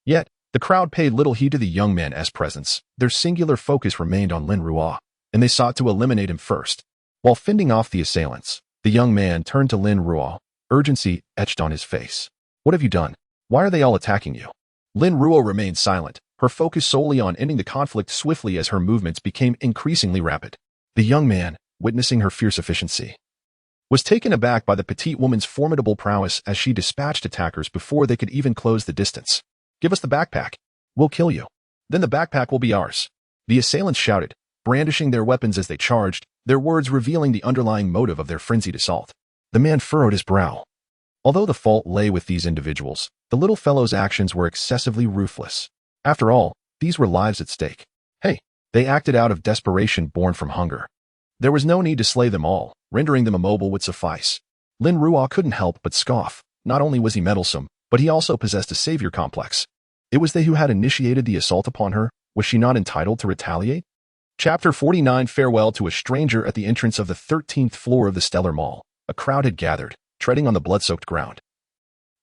Yet, the crowd paid little heed to the young man's presence. Their singular focus remained on Lin Ruo, and they sought to eliminate him first. While fending off the assailants, the young man turned to Lin Ruo, urgency etched on his face. What have you done? Why are they all attacking you? Lin Ruo remained silent, her focus solely on ending the conflict swiftly as her movements became increasingly rapid. The young man, witnessing her fierce efficiency, was taken aback by the petite woman's formidable prowess as she dispatched attackers before they could even close the distance. Give us the backpack. We'll kill you. Then the backpack will be ours. The assailants shouted, brandishing their weapons as they charged, their words revealing the underlying motive of their frenzied assault. The man furrowed his brow. Although the fault lay with these individuals, the little fellow's actions were excessively ruthless. After all, these were lives at stake. Hey, they acted out of desperation born from hunger. There was no need to slay them all, rendering them immobile would suffice. Lin Ruo couldn't help but scoff. Not only was he meddlesome, but he also possessed a savior complex. It was they who had initiated the assault upon her. Was she not entitled to retaliate? Chapter 49 Farewell to a stranger at the entrance of the 13th floor of the Stellar Mall. A crowd had gathered, treading on the blood-soaked ground,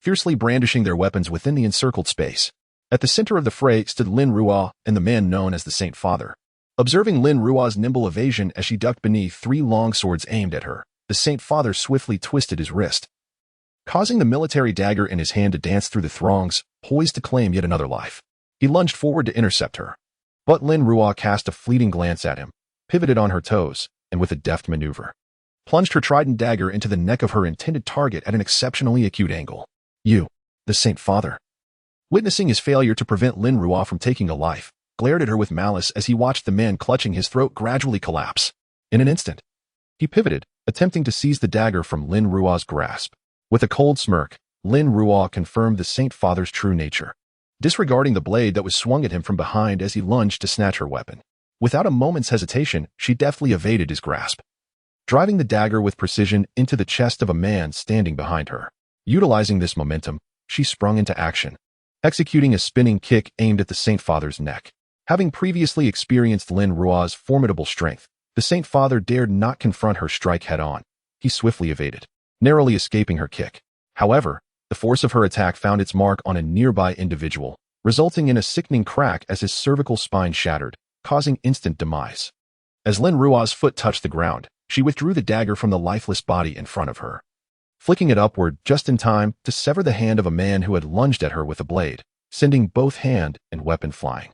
fiercely brandishing their weapons within the encircled space. At the center of the fray stood Lin Ruo and the man known as the Saint Father. Observing Lin Ruo's nimble evasion as she ducked beneath 3 long swords aimed at her, the Saint Father swiftly twisted his wrist, causing the military dagger in his hand to dance through the throngs, poised to claim yet another life. He lunged forward to intercept her. But Lin Ruo cast a fleeting glance at him, pivoted on her toes, and with a deft maneuver, plunged her trident dagger into the neck of her intended target at an exceptionally acute angle. You, the Saint Father. Witnessing his failure to prevent Lin Ruo from taking a life, glared at her with malice as he watched the man clutching his throat gradually collapse. In an instant, he pivoted, attempting to seize the dagger from Lin Ruo's grasp. With a cold smirk, Lin Ruo confirmed the Saint Father's true nature, disregarding the blade that was swung at him from behind as he lunged to snatch her weapon. Without a moment's hesitation, she deftly evaded his grasp, driving the dagger with precision into the chest of a man standing behind her. Utilizing this momentum, she sprung into action, executing a spinning kick aimed at the Saint Father's neck. Having previously experienced Lin Ruo's formidable strength, the Saint Father dared not confront her strike head-on. He swiftly evaded, narrowly escaping her kick. However, the force of her attack found its mark on a nearby individual, resulting in a sickening crack as his cervical spine shattered, causing instant demise. As Lin Ruo's foot touched the ground, she withdrew the dagger from the lifeless body in front of her, flicking it upward just in time to sever the hand of a man who had lunged at her with a blade, sending both hand and weapon flying.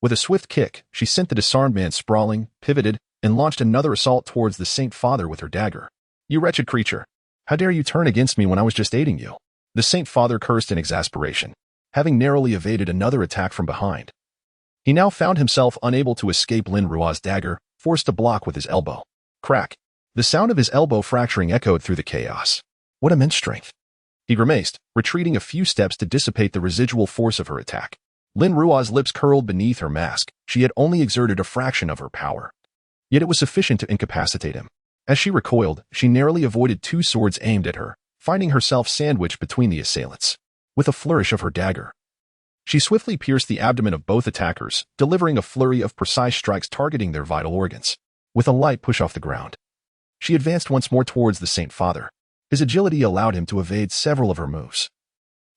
With a swift kick, she sent the disarmed man sprawling, pivoted, and launched another assault towards the Saint Father with her dagger. "You wretched creature! How dare you turn against me when I was just aiding you?" The Saint Father cursed in exasperation, having narrowly evaded another attack from behind. He now found himself unable to escape Lin Ruo's dagger, forced to block with his elbow. Crack! The sound of his elbow fracturing echoed through the chaos. What immense strength! He grimaced, retreating a few steps to dissipate the residual force of her attack. Lin Ruo's lips curled beneath her mask. She had only exerted a fraction of her power. Yet it was sufficient to incapacitate him. As she recoiled, she narrowly avoided two swords aimed at her, finding herself sandwiched between the assailants. With a flourish of her dagger, she swiftly pierced the abdomen of both attackers, delivering a flurry of precise strikes targeting their vital organs. With a light push off the ground, she advanced once more towards the Saint Father. His agility allowed him to evade several of her moves.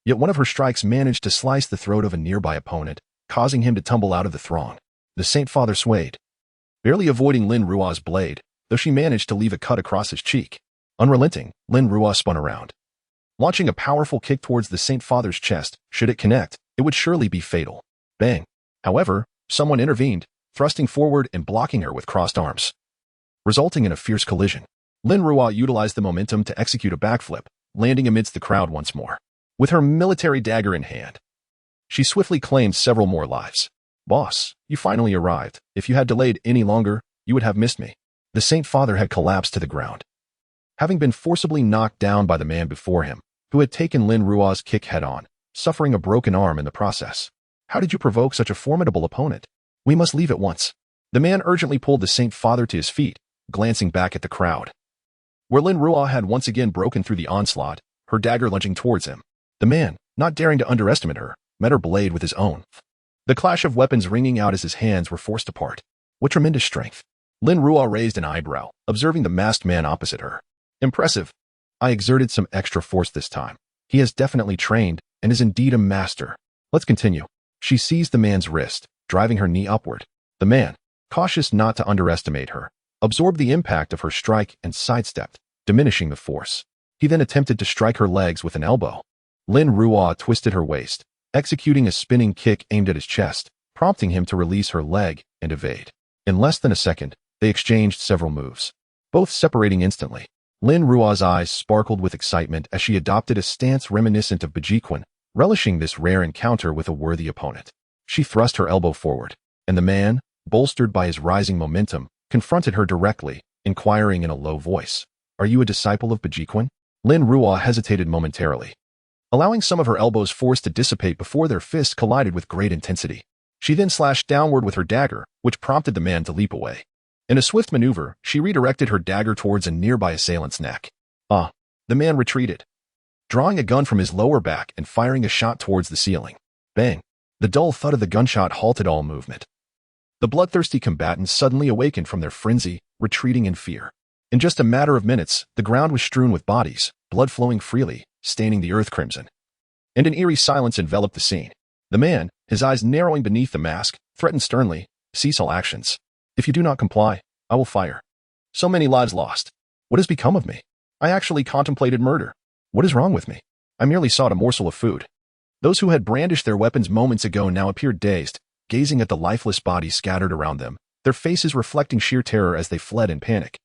Yet one of her strikes managed to slice the throat of a nearby opponent, causing him to tumble out of the throng. The Saint Father swayed, barely avoiding Lin Ruo's blade, though she managed to leave a cut across his cheek. Unrelenting, Lin Ruo spun around, launching a powerful kick towards the Saint Father's chest. Should it connect, it would surely be fatal. Bang! However, someone intervened, thrusting forward and blocking her with crossed arms, resulting in a fierce collision. Lin Ruo utilized the momentum to execute a backflip, landing amidst the crowd once more. With her military dagger in hand, she swiftly claimed several more lives. "Boss, you finally arrived. If you had delayed any longer, you would have missed me." The Saint Father had collapsed to the ground, having been forcibly knocked down by the man before him, who had taken Lin Ruo's kick head-on, suffering a broken arm in the process. "How did you provoke such a formidable opponent? We must leave at once." The man urgently pulled the Saint Father to his feet, glancing back at the crowd, where Lin Ruo had once again broken through the onslaught, her dagger lunging towards him. The man, not daring to underestimate her, met her blade with his own, the clash of weapons ringing out as his hands were forced apart. What tremendous strength! Lin Ruo raised an eyebrow, observing the masked man opposite her. "Impressive. I exerted some extra force this time. He has definitely trained and is indeed a master. Let's continue." She seized the man's wrist, driving her knee upward. The man, cautious not to underestimate her, absorbed the impact of her strike and sidestepped, diminishing the force. He then attempted to strike her legs with an elbow. Lin Ruo twisted her waist, executing a spinning kick aimed at his chest, prompting him to release her leg and evade. In less than a second, they exchanged several moves, both separating instantly. Lin Ruo's eyes sparkled with excitement as she adopted a stance reminiscent of Bejiquan, relishing this rare encounter with a worthy opponent. She thrust her elbow forward, and the man, bolstered by his rising momentum, confronted her directly, inquiring in a low voice, "Are you a disciple of Bejiquan?" Lin Ruo hesitated momentarily, allowing some of her elbow's force to dissipate before their fists collided with great intensity. She then slashed downward with her dagger, which prompted the man to leap away. In a swift maneuver, she redirected her dagger towards a nearby assailant's neck. The man retreated, drawing a gun from his lower back and firing a shot towards the ceiling. Bang! The dull thud of the gunshot halted all movement. The bloodthirsty combatants suddenly awakened from their frenzy, retreating in fear. In just a matter of minutes, the ground was strewn with bodies, blood flowing freely, staining the earth crimson. And an eerie silence enveloped the scene. The man, his eyes narrowing beneath the mask, threatened sternly, "Cease all actions. If you do not comply, I will fire." So many lives lost. What has become of me? I actually contemplated murder. What is wrong with me? I merely sought a morsel of food. Those who had brandished their weapons moments ago now appeared dazed, gazing at the lifeless bodies scattered around them, their faces reflecting sheer terror as they fled in panic.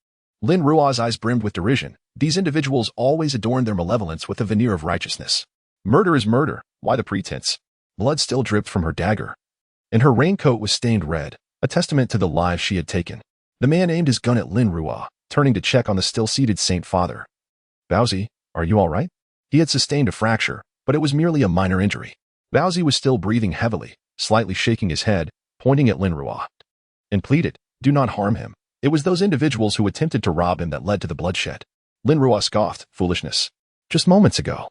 Lin Ruo's eyes brimmed with derision. These individuals always adorned their malevolence with a veneer of righteousness. Murder is murder. Why the pretense? Blood still dripped from her dagger, and her raincoat was stained red, a testament to the lives she had taken. The man aimed his gun at Lin Ruo, turning to check on the still-seated Saint Father. "Baozi, are you all right?" He had sustained a fracture, but it was merely a minor injury. Baozi was still breathing heavily, slightly shaking his head, pointing at Lin Ruo, and pleaded, "Do not harm him. It was those individuals who attempted to rob him that led to the bloodshed." Lin Ruo scoffed, "Foolishness. Just moments ago,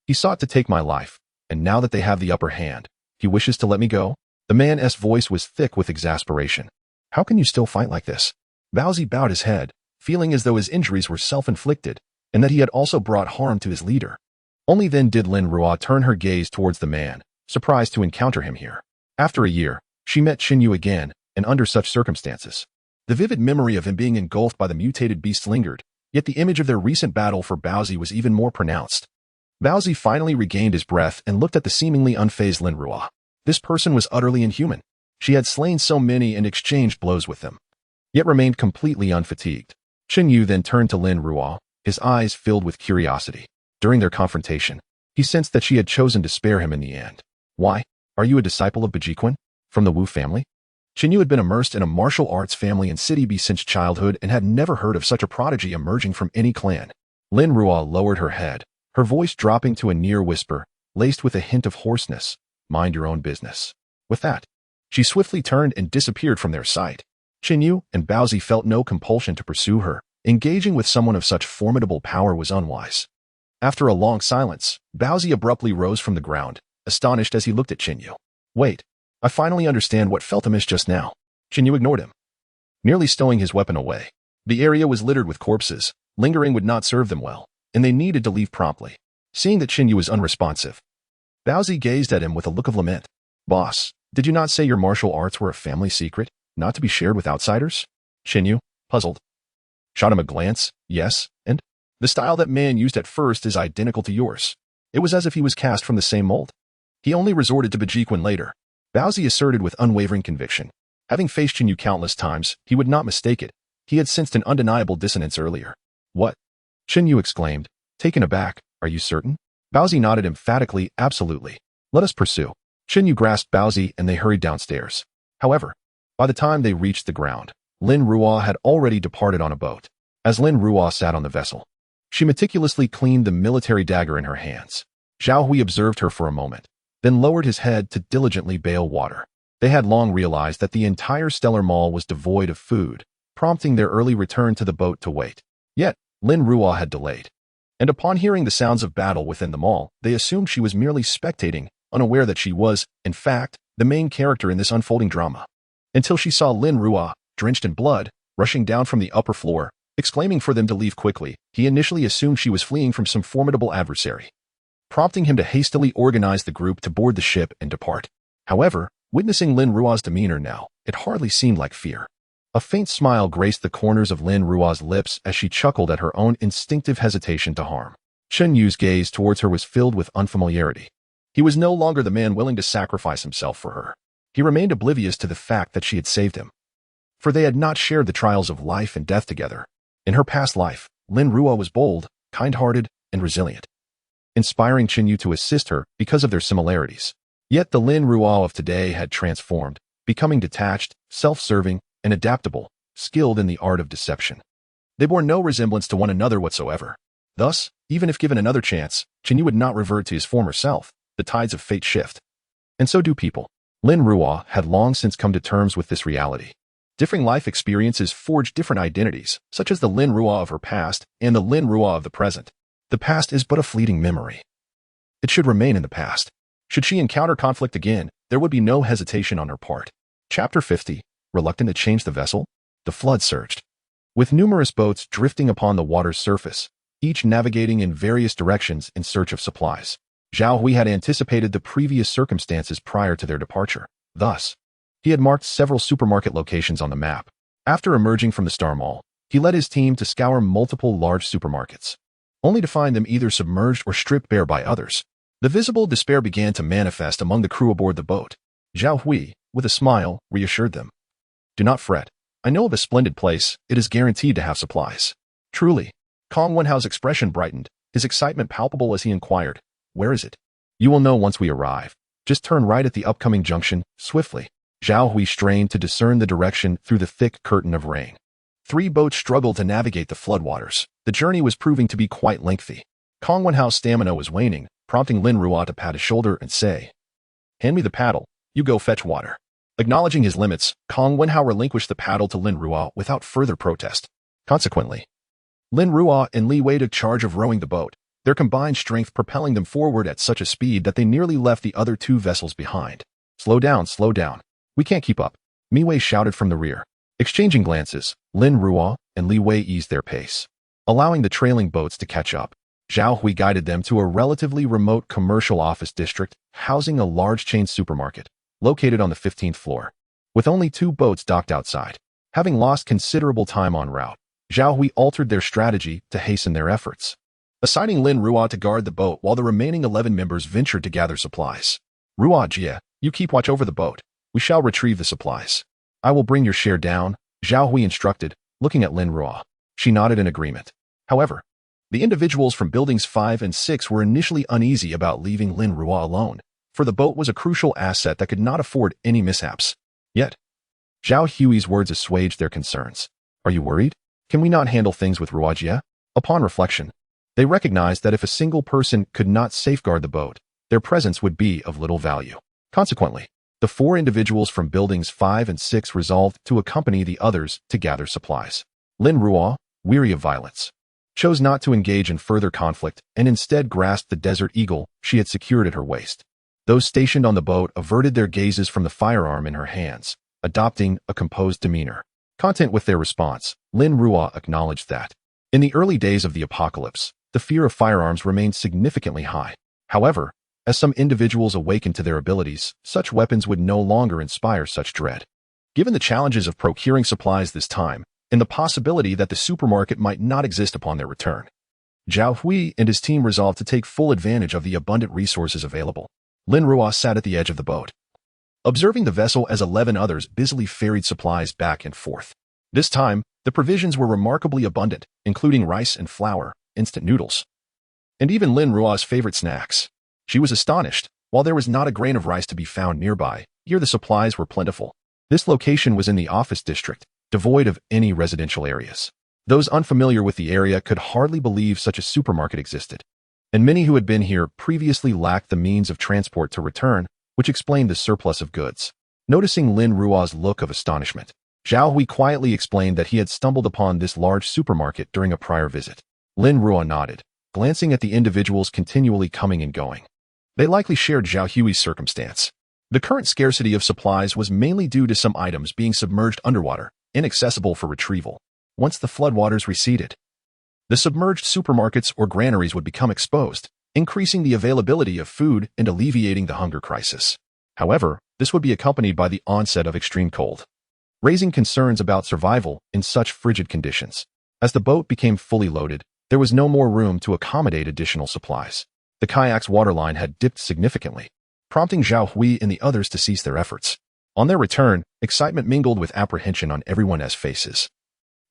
he sought to take my life, and now that they have the upper hand, he wishes to let me go?" The man's voice was thick with exasperation. "How can you still fight like this?" Baozi bowed his head, feeling as though his injuries were self-inflicted, and that he had also brought harm to his leader. Only then did Lin Ruo turn her gaze towards the man, surprised to encounter him here. After a year, she met Qin Yu again, and under such circumstances. The vivid memory of him being engulfed by the mutated beast lingered, yet the image of their recent battle for Baozi was even more pronounced. Baozi finally regained his breath and looked at the seemingly unfazed Lin Ruo. This person was utterly inhuman. She had slain so many and exchanged blows with them, yet remained completely unfatigued. Qin Yu then turned to Lin Ruo, his eyes filled with curiosity. During their confrontation, he sensed that she had chosen to spare him in the end. Why? Are you a disciple of Bejiquan? From the Wu family? Qin Yu had been immersed in a martial arts family in City B since childhood and had never heard of such a prodigy emerging from any clan. Lin Ruo lowered her head, her voice dropping to a near whisper, laced with a hint of hoarseness. Mind your own business. With that, she swiftly turned and disappeared from their sight. Qin Yu and Baozi felt no compulsion to pursue her. Engaging with someone of such formidable power was unwise. After a long silence, Baozi abruptly rose from the ground, astonished as he looked at Qin Yu. Wait, I finally understand what felt amiss just now. Qin Yu ignored him, nearly stowing his weapon away. The area was littered with corpses. Lingering would not serve them well, and they needed to leave promptly. Seeing that Qin Yu was unresponsive, Baozi gazed at him with a look of lament. Boss, did you not say your martial arts were a family secret, not to be shared with outsiders? Qin Yu, puzzled, shot him a glance. Yes, and? The style that man used at first is identical to yours. It was as if he was cast from the same mold. He only resorted to Bejiquan later. Baozi asserted with unwavering conviction. Having faced Qin Yu countless times, he would not mistake it. He had sensed an undeniable dissonance earlier. What? Qin Yu exclaimed, taken aback. Are you certain? Baozi nodded emphatically. Absolutely. Let us pursue. Qin Yu grasped Baozi and they hurried downstairs. However, by the time they reached the ground, Lin Ruo had already departed on a boat. As Lin Ruo sat on the vessel, she meticulously cleaned the military dagger in her hands. Zhao Hui observed her for a moment, then lowered his head to diligently bail water. They had long realized that the entire stellar mall was devoid of food, prompting their early return to the boat to wait. Yet, Lin Ruo had delayed. And upon hearing the sounds of battle within the mall, they assumed she was merely spectating, unaware that she was, in fact, the main character in this unfolding drama. Until she saw Lin Ruo, drenched in blood, rushing down from the upper floor, exclaiming for them to leave quickly. He initially assumed she was fleeing from some formidable adversary, prompting him to hastily organize the group to board the ship and depart. However, witnessing Lin Ruo's demeanor now, it hardly seemed like fear. A faint smile graced the corners of Lin Ruo's lips as she chuckled at her own instinctive hesitation to harm. Qin Yu's gaze towards her was filled with unfamiliarity. He was no longer the man willing to sacrifice himself for her. He remained oblivious to the fact that she had saved him, for they had not shared the trials of life and death together. In her past life, Lin Ruo was bold, kind-hearted, and resilient, inspiring Qin Yu to assist her because of their similarities. Yet the Lin Ruo of today had transformed, becoming detached, self-serving, and adaptable, skilled in the art of deception. They bore no resemblance to one another whatsoever. Thus, even if given another chance, Qin Yu would not revert to his former self. The tides of fate shift. And so do people. Lin Ruo had long since come to terms with this reality. Differing life experiences forge different identities, such as the Lin Ruo of her past and the Lin Ruo of the present. The past is but a fleeting memory. It should remain in the past. Should she encounter conflict again, there would be no hesitation on her part. Chapter 50. Reluctant to change the vessel? The flood surged, with numerous boats drifting upon the water's surface, each navigating in various directions in search of supplies. Zhao Hui had anticipated the previous circumstances prior to their departure. Thus, he had marked several supermarket locations on the map. After emerging from the Star Mall, he led his team to scour multiple large supermarkets, only to find them either submerged or stripped bare by others. The visible despair began to manifest among the crew aboard the boat. Zhao Hui, with a smile, reassured them. Do not fret. I know of a splendid place. It is guaranteed to have supplies. Truly. Kong Wenhao's expression brightened, his excitement palpable as he inquired, where is it? You will know once we arrive. Just turn right at the upcoming junction, swiftly. Zhao Hui strained to discern the direction through the thick curtain of rain. 3 boats struggled to navigate the floodwaters. The journey was proving to be quite lengthy. Kong Wenhao's stamina was waning, prompting Lin Ruo to pat his shoulder and say, hand me the paddle, you go fetch water. Acknowledging his limits, Kong Wenhao relinquished the paddle to Lin Ruo without further protest. Consequently, Lin Ruo and Li Wei took charge of rowing the boat, their combined strength propelling them forward at such a speed that they nearly left the other 2 vessels behind. Slow down, slow down. We can't keep up. Mi Wei shouted from the rear. Exchanging glances, Lin Ruo and Li Wei eased their pace, allowing the trailing boats to catch up. Zhao Hui guided them to a relatively remote commercial office district housing a large chain supermarket located on the 15th floor, with only 2 boats docked outside. Having lost considerable time en route, Zhao Hui altered their strategy to hasten their efforts, assigning Lin Ruo to guard the boat while the remaining 11 members ventured to gather supplies. Ruo Jie, you keep watch over the boat. We shall retrieve the supplies. I will bring your share down, Zhao Hui instructed, looking at Lin Ruo. She nodded in agreement. However, the individuals from buildings 5 and 6 were initially uneasy about leaving Lin Ruo alone, for the boat was a crucial asset that could not afford any mishaps. Yet, Zhao Hui's words assuaged their concerns. Are you worried? Can we not handle things with Ruo Jie? Upon reflection, they recognized that if a single person could not safeguard the boat, their presence would be of little value. Consequently, the 4 individuals from buildings 5 and 6 resolved to accompany the others to gather supplies. Lin Ruo, weary of violence, chose not to engage in further conflict and instead grasped the desert eagle she had secured at her waist. Those stationed on the boat averted their gazes from the firearm in her hands, adopting a composed demeanor. Content with their response, Lin Ruo acknowledged that, in the early days of the apocalypse, the fear of firearms remained significantly high. However, as some individuals awakened to their abilities, such weapons would no longer inspire such dread. Given the challenges of procuring supplies this time, and the possibility that the supermarket might not exist upon their return, Zhao Hui and his team resolved to take full advantage of the abundant resources available. Lin Ruo sat at the edge of the boat, observing the vessel as 11 others busily ferried supplies back and forth. This time, the provisions were remarkably abundant, including rice and flour, instant noodles, and even Lin Ruo's favorite snacks. She was astonished. While there was not a grain of rice to be found nearby, here the supplies were plentiful. This location was in the office district, devoid of any residential areas. Those unfamiliar with the area could hardly believe such a supermarket existed, and many who had been here previously lacked the means of transport to return, which explained the surplus of goods. Noticing Lin Ruo's look of astonishment, Zhao Hui quietly explained that he had stumbled upon this large supermarket during a prior visit. Lin Ruo nodded, glancing at the individuals continually coming and going. They likely shared Zhao Hui's circumstance. The current scarcity of supplies was mainly due to some items being submerged underwater, inaccessible for retrieval. Once the floodwaters receded, the submerged supermarkets or granaries would become exposed, increasing the availability of food and alleviating the hunger crisis. However, this would be accompanied by the onset of extreme cold, raising concerns about survival in such frigid conditions. As the boat became fully loaded, there was no more room to accommodate additional supplies. The kayak's waterline had dipped significantly, prompting Zhao Hui and the others to cease their efforts. On their return, excitement mingled with apprehension on everyone's faces.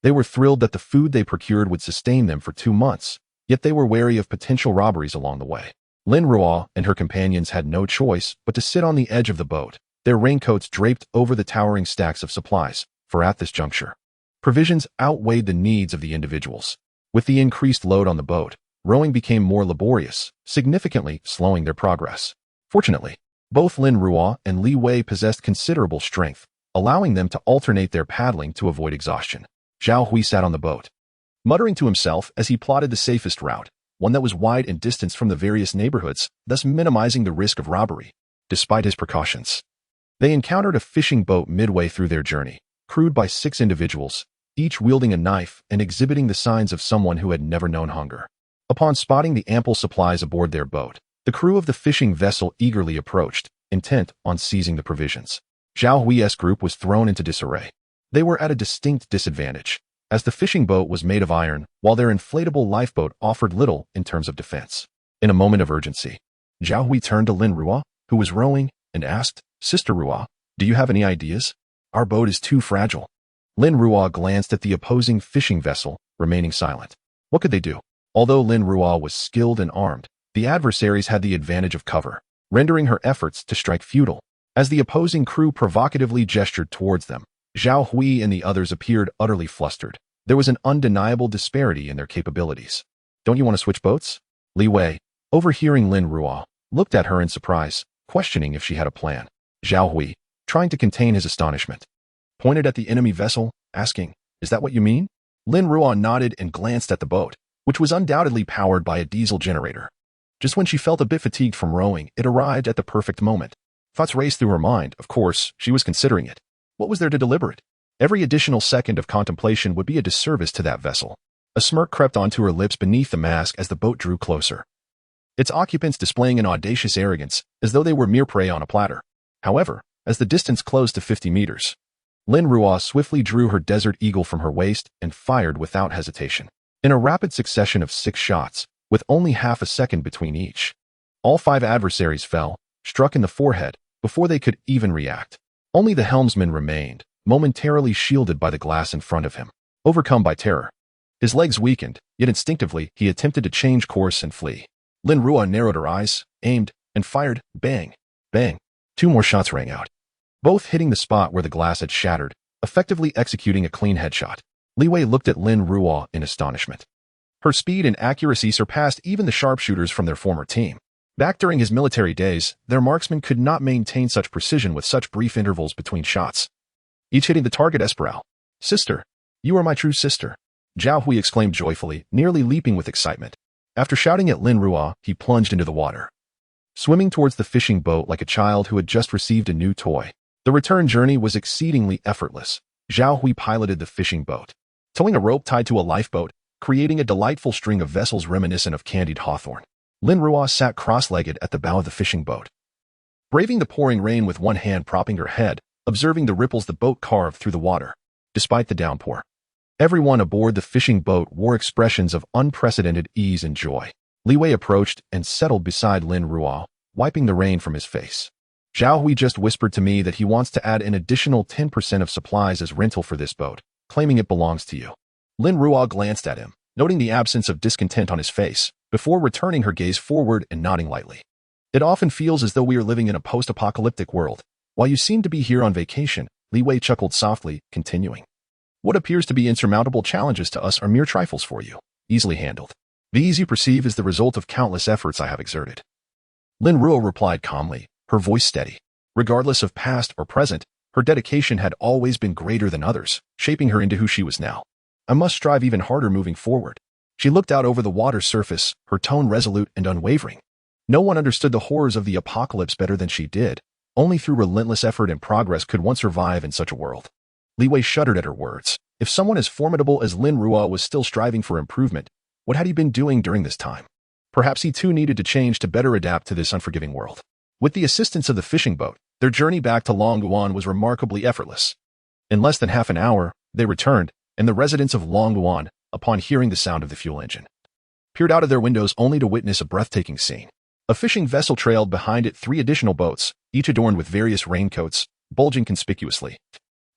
They were thrilled that the food they procured would sustain them for 2 months, yet they were wary of potential robberies along the way. Lin Ruo and her companions had no choice but to sit on the edge of the boat, their raincoats draped over the towering stacks of supplies, for at this juncture, provisions outweighed the needs of the individuals. With the increased load on the boat, rowing became more laborious, significantly slowing their progress. Fortunately, both Lin Ruo and Li Wei possessed considerable strength, allowing them to alternate their paddling to avoid exhaustion. Zhao Hui sat on the boat, muttering to himself as he plotted the safest route, one that was wide in distance from the various neighborhoods, thus minimizing the risk of robbery. Despite his precautions, they encountered a fishing boat midway through their journey, crewed by 6 individuals, each wielding a knife and exhibiting the signs of someone who had never known hunger. Upon spotting the ample supplies aboard their boat, the crew of the fishing vessel eagerly approached, intent on seizing the provisions. Zhao Hui's group was thrown into disarray. They were at a distinct disadvantage, as the fishing boat was made of iron, while their inflatable lifeboat offered little in terms of defense. In a moment of urgency, Zhao Hui turned to Lin Ruo, who was rowing, and asked, "Sister Ruo, do you have any ideas? Our boat is too fragile." Lin Ruo glanced at the opposing fishing vessel, remaining silent. What could they do? Although Lin Ruo was skilled and armed, the adversaries had the advantage of cover, rendering her efforts to strike futile. As the opposing crew provocatively gestured towards them, Zhao Hui and the others appeared utterly flustered. There was an undeniable disparity in their capabilities. "Don't you want to switch boats?" Li Wei, overhearing Lin Ruo, looked at her in surprise, questioning if she had a plan. Zhao Hui, trying to contain his astonishment, pointed at the enemy vessel, asking, "Is that what you mean?" Lin Ruo nodded and glanced at the boat, which was undoubtedly powered by a diesel generator. Just when she felt a bit fatigued from rowing, it arrived at the perfect moment. Thoughts raced through her mind. Of course, she was considering it. What was there to deliberate? Every additional second of contemplation would be a disservice to that vessel. A smirk crept onto her lips beneath the mask as the boat drew closer, its occupants displaying an audacious arrogance, as though they were mere prey on a platter. However, as the distance closed to 50 meters, Lin Ruo swiftly drew her Desert Eagle from her waist and fired without hesitation. In a rapid succession of 6 shots, with only half a second between each, all 5 adversaries fell, struck in the forehead, before they could even react. Only the helmsman remained, momentarily shielded by the glass in front of him, overcome by terror. His legs weakened, yet instinctively he attempted to change course and flee. Lin Ruo narrowed her eyes, aimed, and fired. Bang! Bang! 2 more shots rang out, both hitting the spot where the glass had shattered, effectively executing a clean headshot. Li Wei looked at Lin Ruo in astonishment. Her speed and accuracy surpassed even the sharpshooters from their former team. Back during his military days, their marksmen could not maintain such precision with such brief intervals between shots, each hitting the target espiral. "Sister, you are my true sister," Zhao Hui exclaimed joyfully, nearly leaping with excitement. After shouting at Lin Ruo, he plunged into the water, swimming towards the fishing boat like a child who had just received a new toy. The return journey was exceedingly effortless. Zhao Hui piloted the fishing boat, towing a rope tied to a lifeboat, creating a delightful string of vessels reminiscent of candied hawthorn. Lin Ruo sat cross-legged at the bow of the fishing boat, braving the pouring rain with one hand propping her head, observing the ripples the boat carved through the water. Despite the downpour, everyone aboard the fishing boat wore expressions of unprecedented ease and joy. Li Wei approached and settled beside Lin Ruo, wiping the rain from his face. "Zhao Hui just whispered to me that he wants to add an additional 10% of supplies as rental for this boat, claiming it belongs to you." Lin Ruo glanced at him, noting the absence of discontent on his face, before returning her gaze forward and nodding lightly. "It often feels as though we are living in a post-apocalyptic world. While you seem to be here on vacation," Li Wei chuckled softly, continuing. "What appears to be insurmountable challenges to us are mere trifles for you, easily handled. These, you perceive, is the result of countless efforts I have exerted." Lin Ruo replied calmly, her voice steady. Regardless of past or present, her dedication had always been greater than others, shaping her into who she was now. "I must strive even harder moving forward." She looked out over the water's surface, her tone resolute and unwavering. No one understood the horrors of the apocalypse better than she did. Only through relentless effort and progress could one survive in such a world. Li Wei shuddered at her words. If someone as formidable as Lin Ruo was still striving for improvement, what had he been doing during this time? Perhaps he too needed to change to better adapt to this unforgiving world. With the assistance of the fishing boat, their journey back to Longyuan was remarkably effortless. In less than half an hour, they returned, and the residents of Longyuan, upon hearing the sound of the fuel engine, peered out of their windows only to witness a breathtaking scene. A fishing vessel trailed behind it 3 additional boats, each adorned with various raincoats, bulging conspicuously,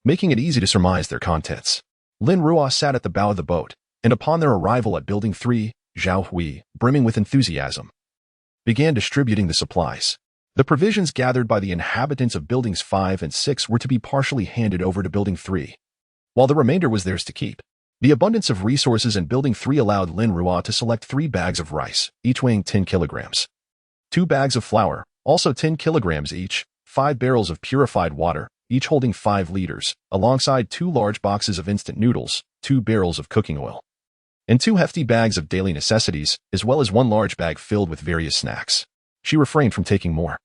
making it easy to surmise their contents. Lin Ruo sat at the bow of the boat, and upon their arrival at Building 3, Zhao Hui, brimming with enthusiasm, began distributing the supplies. The provisions gathered by the inhabitants of Buildings 5 and 6 were to be partially handed over to Building 3, while the remainder was theirs to keep. The abundance of resources in Building 3 allowed Lin Ruo to select 3 bags of rice, each weighing 10 kilograms, 2 bags of flour, also 10 kilograms each, 5 barrels of purified water, each holding 5 liters, alongside 2 large boxes of instant noodles, 2 barrels of cooking oil, and 2 hefty bags of daily necessities, as well as 1 large bag filled with various snacks. She refrained from taking more,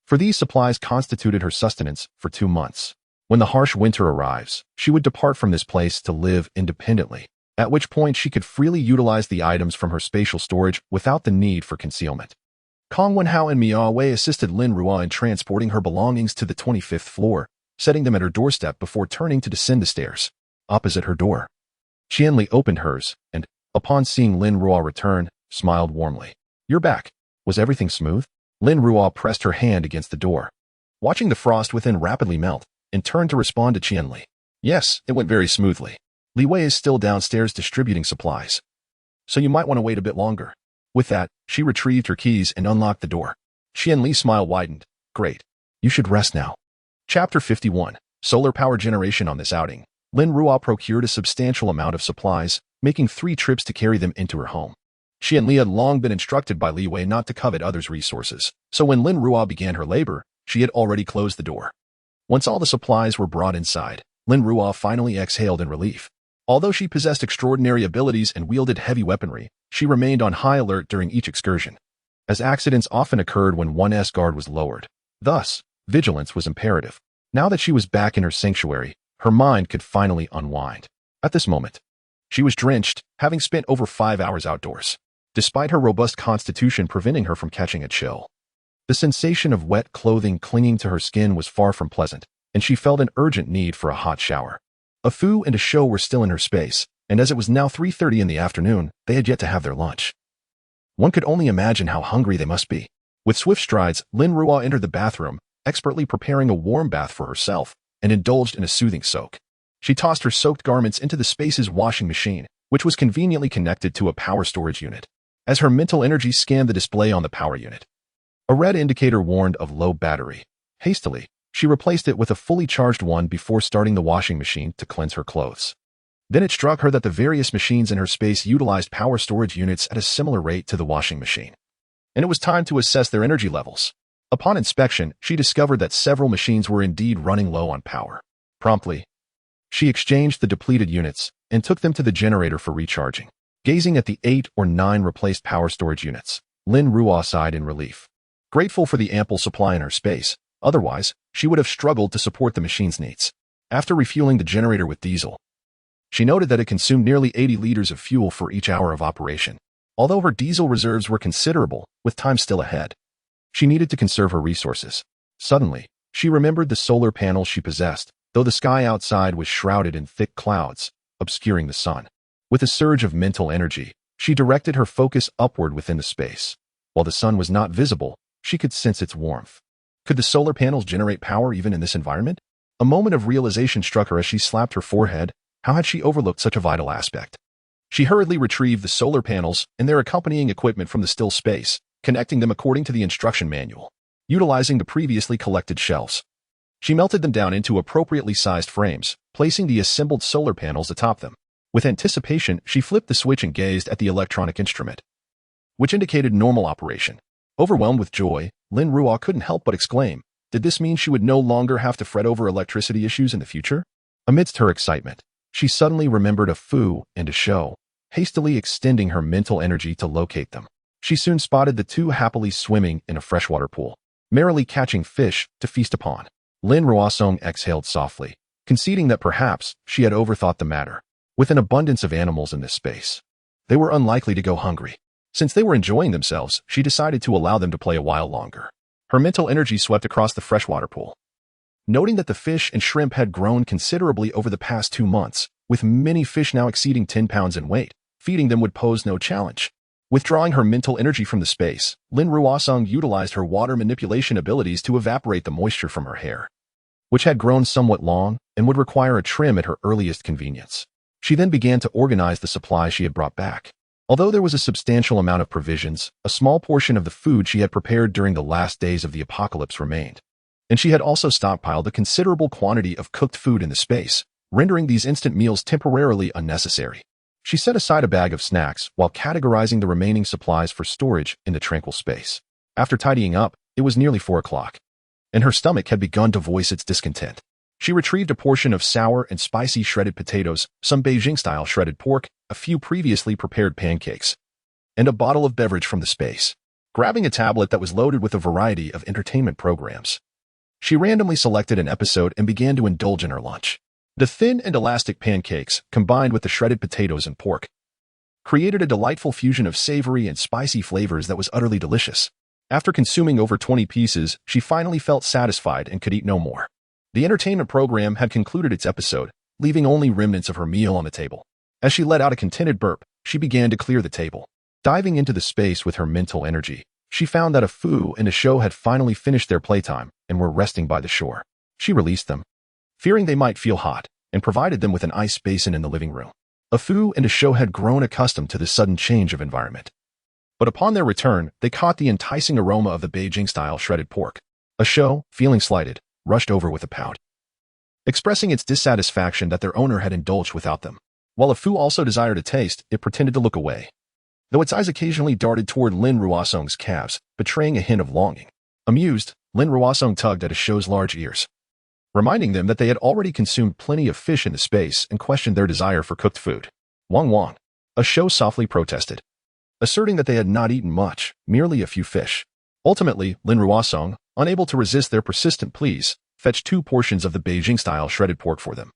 for these supplies constituted her sustenance for 2 months. When the harsh winter arrives, she would depart from this place to live independently, at which point she could freely utilize the items from her spatial storage without the need for concealment. Kong Wenhao and Miao Wei assisted Lin Ruo in transporting her belongings to the 25th floor, setting them at her doorstep before turning to descend the stairs. Opposite her door, Qianli opened hers, and, upon seeing Lin Ruo return, smiled warmly. "You're back. Was everything smooth?" Lin Ruo pressed her hand against the door, watching the frost within rapidly melt, and turned to respond to Qianli. "Yes, it went very smoothly. Li Wei is still downstairs distributing supplies, so you might want to wait a bit longer." With that, she retrieved her keys and unlocked the door. Qianli's smile widened. "Great. You should rest now." Chapter 51. Solar power generation. On this outing, Lin Ruo procured a substantial amount of supplies, making 3 trips to carry them into her home. Qianli had long been instructed by Li Wei not to covet others' resources, so when Lin Ruo began her labor, she had already closed the door. Once all the supplies were brought inside, Lin Ruo finally exhaled in relief. Although she possessed extraordinary abilities and wielded heavy weaponry, she remained on high alert during each excursion, as accidents often occurred when one's guard was lowered. Thus, vigilance was imperative. Now that she was back in her sanctuary, her mind could finally unwind. At this moment, She was drenched, having spent over 5 hours outdoors, despite her robust constitution preventing her from catching a chill. The sensation of wet clothing clinging to her skin was far from pleasant, and she felt an urgent need for a hot shower. A Fu and a Shou were still in her space, and as it was now 3:30 in the afternoon, they had yet to have their lunch. One could only imagine how hungry they must be. With swift strides, Lin Ruo entered the bathroom, expertly preparing a warm bath for herself, and indulged in a soothing soak. She tossed her soaked garments into the space's washing machine, which was conveniently connected to a power storage unit. As her mental energy scanned the display on the power unit, a red indicator warned of low battery. Hastily, she replaced it with a fully charged one before starting the washing machine to cleanse her clothes. Then it struck her that the various machines in her space utilized power storage units at a similar rate to the washing machine, and it was time to assess their energy levels. Upon inspection, she discovered that several machines were indeed running low on power. Promptly, she exchanged the depleted units and took them to the generator for recharging. Gazing at the 8 or 9 replaced power storage units, Lin Ruo sighed in relief. Grateful for the ample supply in her space, otherwise, she would have struggled to support the machine's needs. After refueling the generator with diesel, she noted that it consumed nearly 80 liters of fuel for each hour of operation. Although her diesel reserves were considerable, with time still ahead, she needed to conserve her resources. Suddenly, she remembered the solar panels she possessed, though the sky outside was shrouded in thick clouds, obscuring the sun. With a surge of mental energy, she directed her focus upward within the space. While the sun was not visible, she could sense its warmth. Could the solar panels generate power even in this environment? A moment of realization struck her as she slapped her forehead. How had she overlooked such a vital aspect? She hurriedly retrieved the solar panels and their accompanying equipment from the still space, connecting them according to the instruction manual. Utilizing the previously collected shelves, she melted them down into appropriately sized frames, placing the assembled solar panels atop them. With anticipation, she flipped the switch and gazed at the electronic instrument, which indicated normal operation. Overwhelmed with joy, Lin Ruo couldn't help but exclaim, did this mean she would no longer have to fret over electricity issues in the future? Amidst her excitement, she suddenly remembered a Fu and a Shou, hastily extending her mental energy to locate them. She soon spotted the two happily swimming in a freshwater pool, merrily catching fish to feast upon. Lin Ruosong exhaled softly, conceding that perhaps she had overthought the matter. With an abundance of animals in this space, they were unlikely to go hungry. Since they were enjoying themselves, she decided to allow them to play a while longer. Her mental energy swept across the freshwater pool, noting that the fish and shrimp had grown considerably over the past 2 months, with many fish now exceeding 10 pounds in weight. Feeding them would pose no challenge. Withdrawing her mental energy from the space, Lin Ruosong utilized her water manipulation abilities to evaporate the moisture from her hair, which had grown somewhat long and would require a trim at her earliest convenience. She then began to organize the supplies she had brought back. Although there was a substantial amount of provisions, a small portion of the food she had prepared during the last days of the apocalypse remained, and she had also stockpiled a considerable quantity of cooked food in the space, rendering these instant meals temporarily unnecessary. She set aside a bag of snacks while categorizing the remaining supplies for storage in the tranquil space. After tidying up, it was nearly 4 o'clock, and her stomach had begun to voice its discontent. She retrieved a portion of sour and spicy shredded potatoes, some Beijing-style shredded pork, a few previously prepared pancakes, and a bottle of beverage from the space. Grabbing a tablet that was loaded with a variety of entertainment programs, she randomly selected an episode and began to indulge in her lunch. The thin and elastic pancakes, combined with the shredded potatoes and pork, created a delightful fusion of savory and spicy flavors that was utterly delicious. After consuming over 20 pieces, she finally felt satisfied and could eat no more. The entertainment program had concluded its episode, leaving only remnants of her meal on the table. As she let out a contented burp, she began to clear the table. Diving into the space with her mental energy, she found that a Fu and a Shou had finally finished their playtime and were resting by the shore. She released them, fearing they might feel hot, and provided them with an ice basin in the living room. A Fu and a Shou had grown accustomed to this sudden change of environment, but upon their return, they caught the enticing aroma of the Beijing-style shredded pork. A Shou, feeling slighted, rushed over with a pout, expressing its dissatisfaction that their owner had indulged without them. While a Fu also desired a taste, it pretended to look away, though its eyes occasionally darted toward Lin Ruosong's calves, betraying a hint of longing. Amused, Lin Ruosong tugged at a Shou's large ears, reminding them that they had already consumed plenty of fish in the space and questioned their desire for cooked food. Wang Wang, a Shou softly protested, asserting that they had not eaten much, merely a few fish. Ultimately, Lin Ruosong, unable to resist their persistent pleas, fetched 2 portions of the Beijing-style shredded pork for them.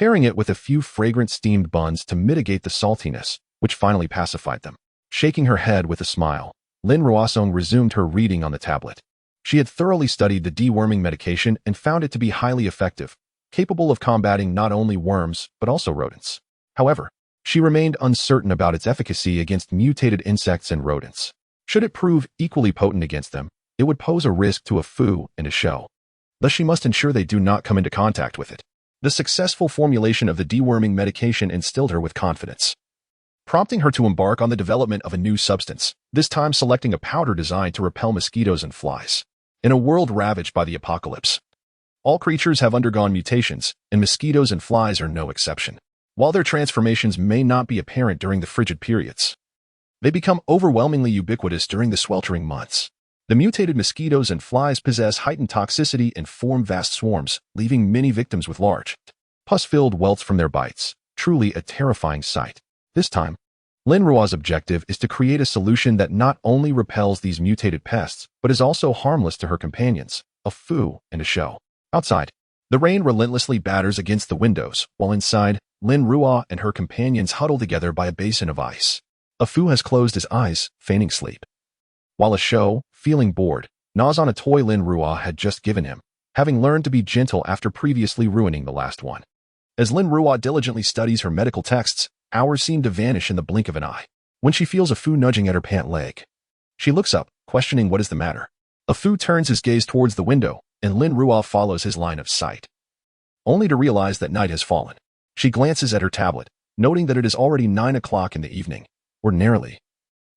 pairing it with a few fragrant steamed buns to mitigate the saltiness, which finally pacified them. Shaking her head with a smile, Lin Ruo resumed her reading on the tablet. She had thoroughly studied the deworming medication and found it to be highly effective, capable of combating not only worms but also rodents. However, she remained uncertain about its efficacy against mutated insects and rodents. Should it prove equally potent against them, it would pose a risk to a Fu and a Shou. Thus she must ensure they do not come into contact with it. The successful formulation of the deworming medication instilled her with confidence, prompting her to embark on the development of a new substance, this time selecting a powder designed to repel mosquitoes and flies. In a world ravaged by the apocalypse, all creatures have undergone mutations, and mosquitoes and flies are no exception. While their transformations may not be apparent during the frigid periods, they become overwhelmingly ubiquitous during the sweltering months. The mutated mosquitoes and flies possess heightened toxicity and form vast swarms, leaving many victims with large, pus-filled welts from their bites. Truly a terrifying sight. This time, Lin Ruo's objective is to create a solution that not only repels these mutated pests, but is also harmless to her companions, a Fu and a Shou. Outside, the rain relentlessly batters against the windows, while inside, Lin Ruo and her companions huddle together by a basin of ice. A Fu has closed his eyes, feigning sleep, while a Shou, feeling bored, gnaws on a toy Lin Ruo had just given him, having learned to be gentle after previously ruining the last one. As Lin Ruo diligently studies her medical texts, hours seem to vanish in the blink of an eye. When she feels a Fu nudging at her pant leg, she looks up, questioning what is the matter. A Fu turns his gaze towards the window, and Lin Ruo follows his line of sight, only to realize that night has fallen. She glances at her tablet, noting that it is already 9 o'clock in the evening. Ordinarily,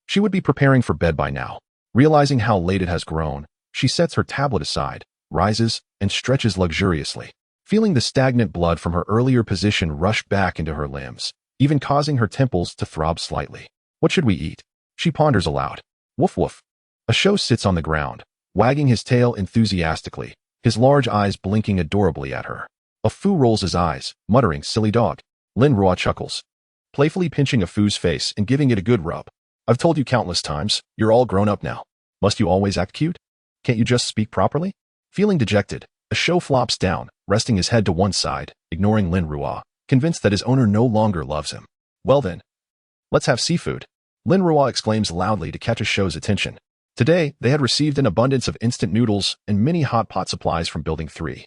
she would be preparing for bed by now. Realizing how late it has grown, she sets her tablet aside, rises, and stretches luxuriously, feeling the stagnant blood from her earlier position rush back into her limbs, even causing her temples to throb slightly. What should we eat? She ponders aloud. Woof woof. A Shou sits on the ground, wagging his tail enthusiastically, his large eyes blinking adorably at her. A Fu rolls his eyes, muttering, silly dog. Lin Ruo chuckles, playfully pinching a Fu's face and giving it a good rub. I've told you countless times, you're all grown up now. Must you always act cute? Can't you just speak properly? Feeling dejected, a Shou flops down, resting his head to one side, ignoring Lin Ruo, convinced that his owner no longer loves him. Well then, let's have seafood. Lin Ruo exclaims loudly to catch a Shou's attention. Today, they had received an abundance of instant noodles and many hot pot supplies from Building 3.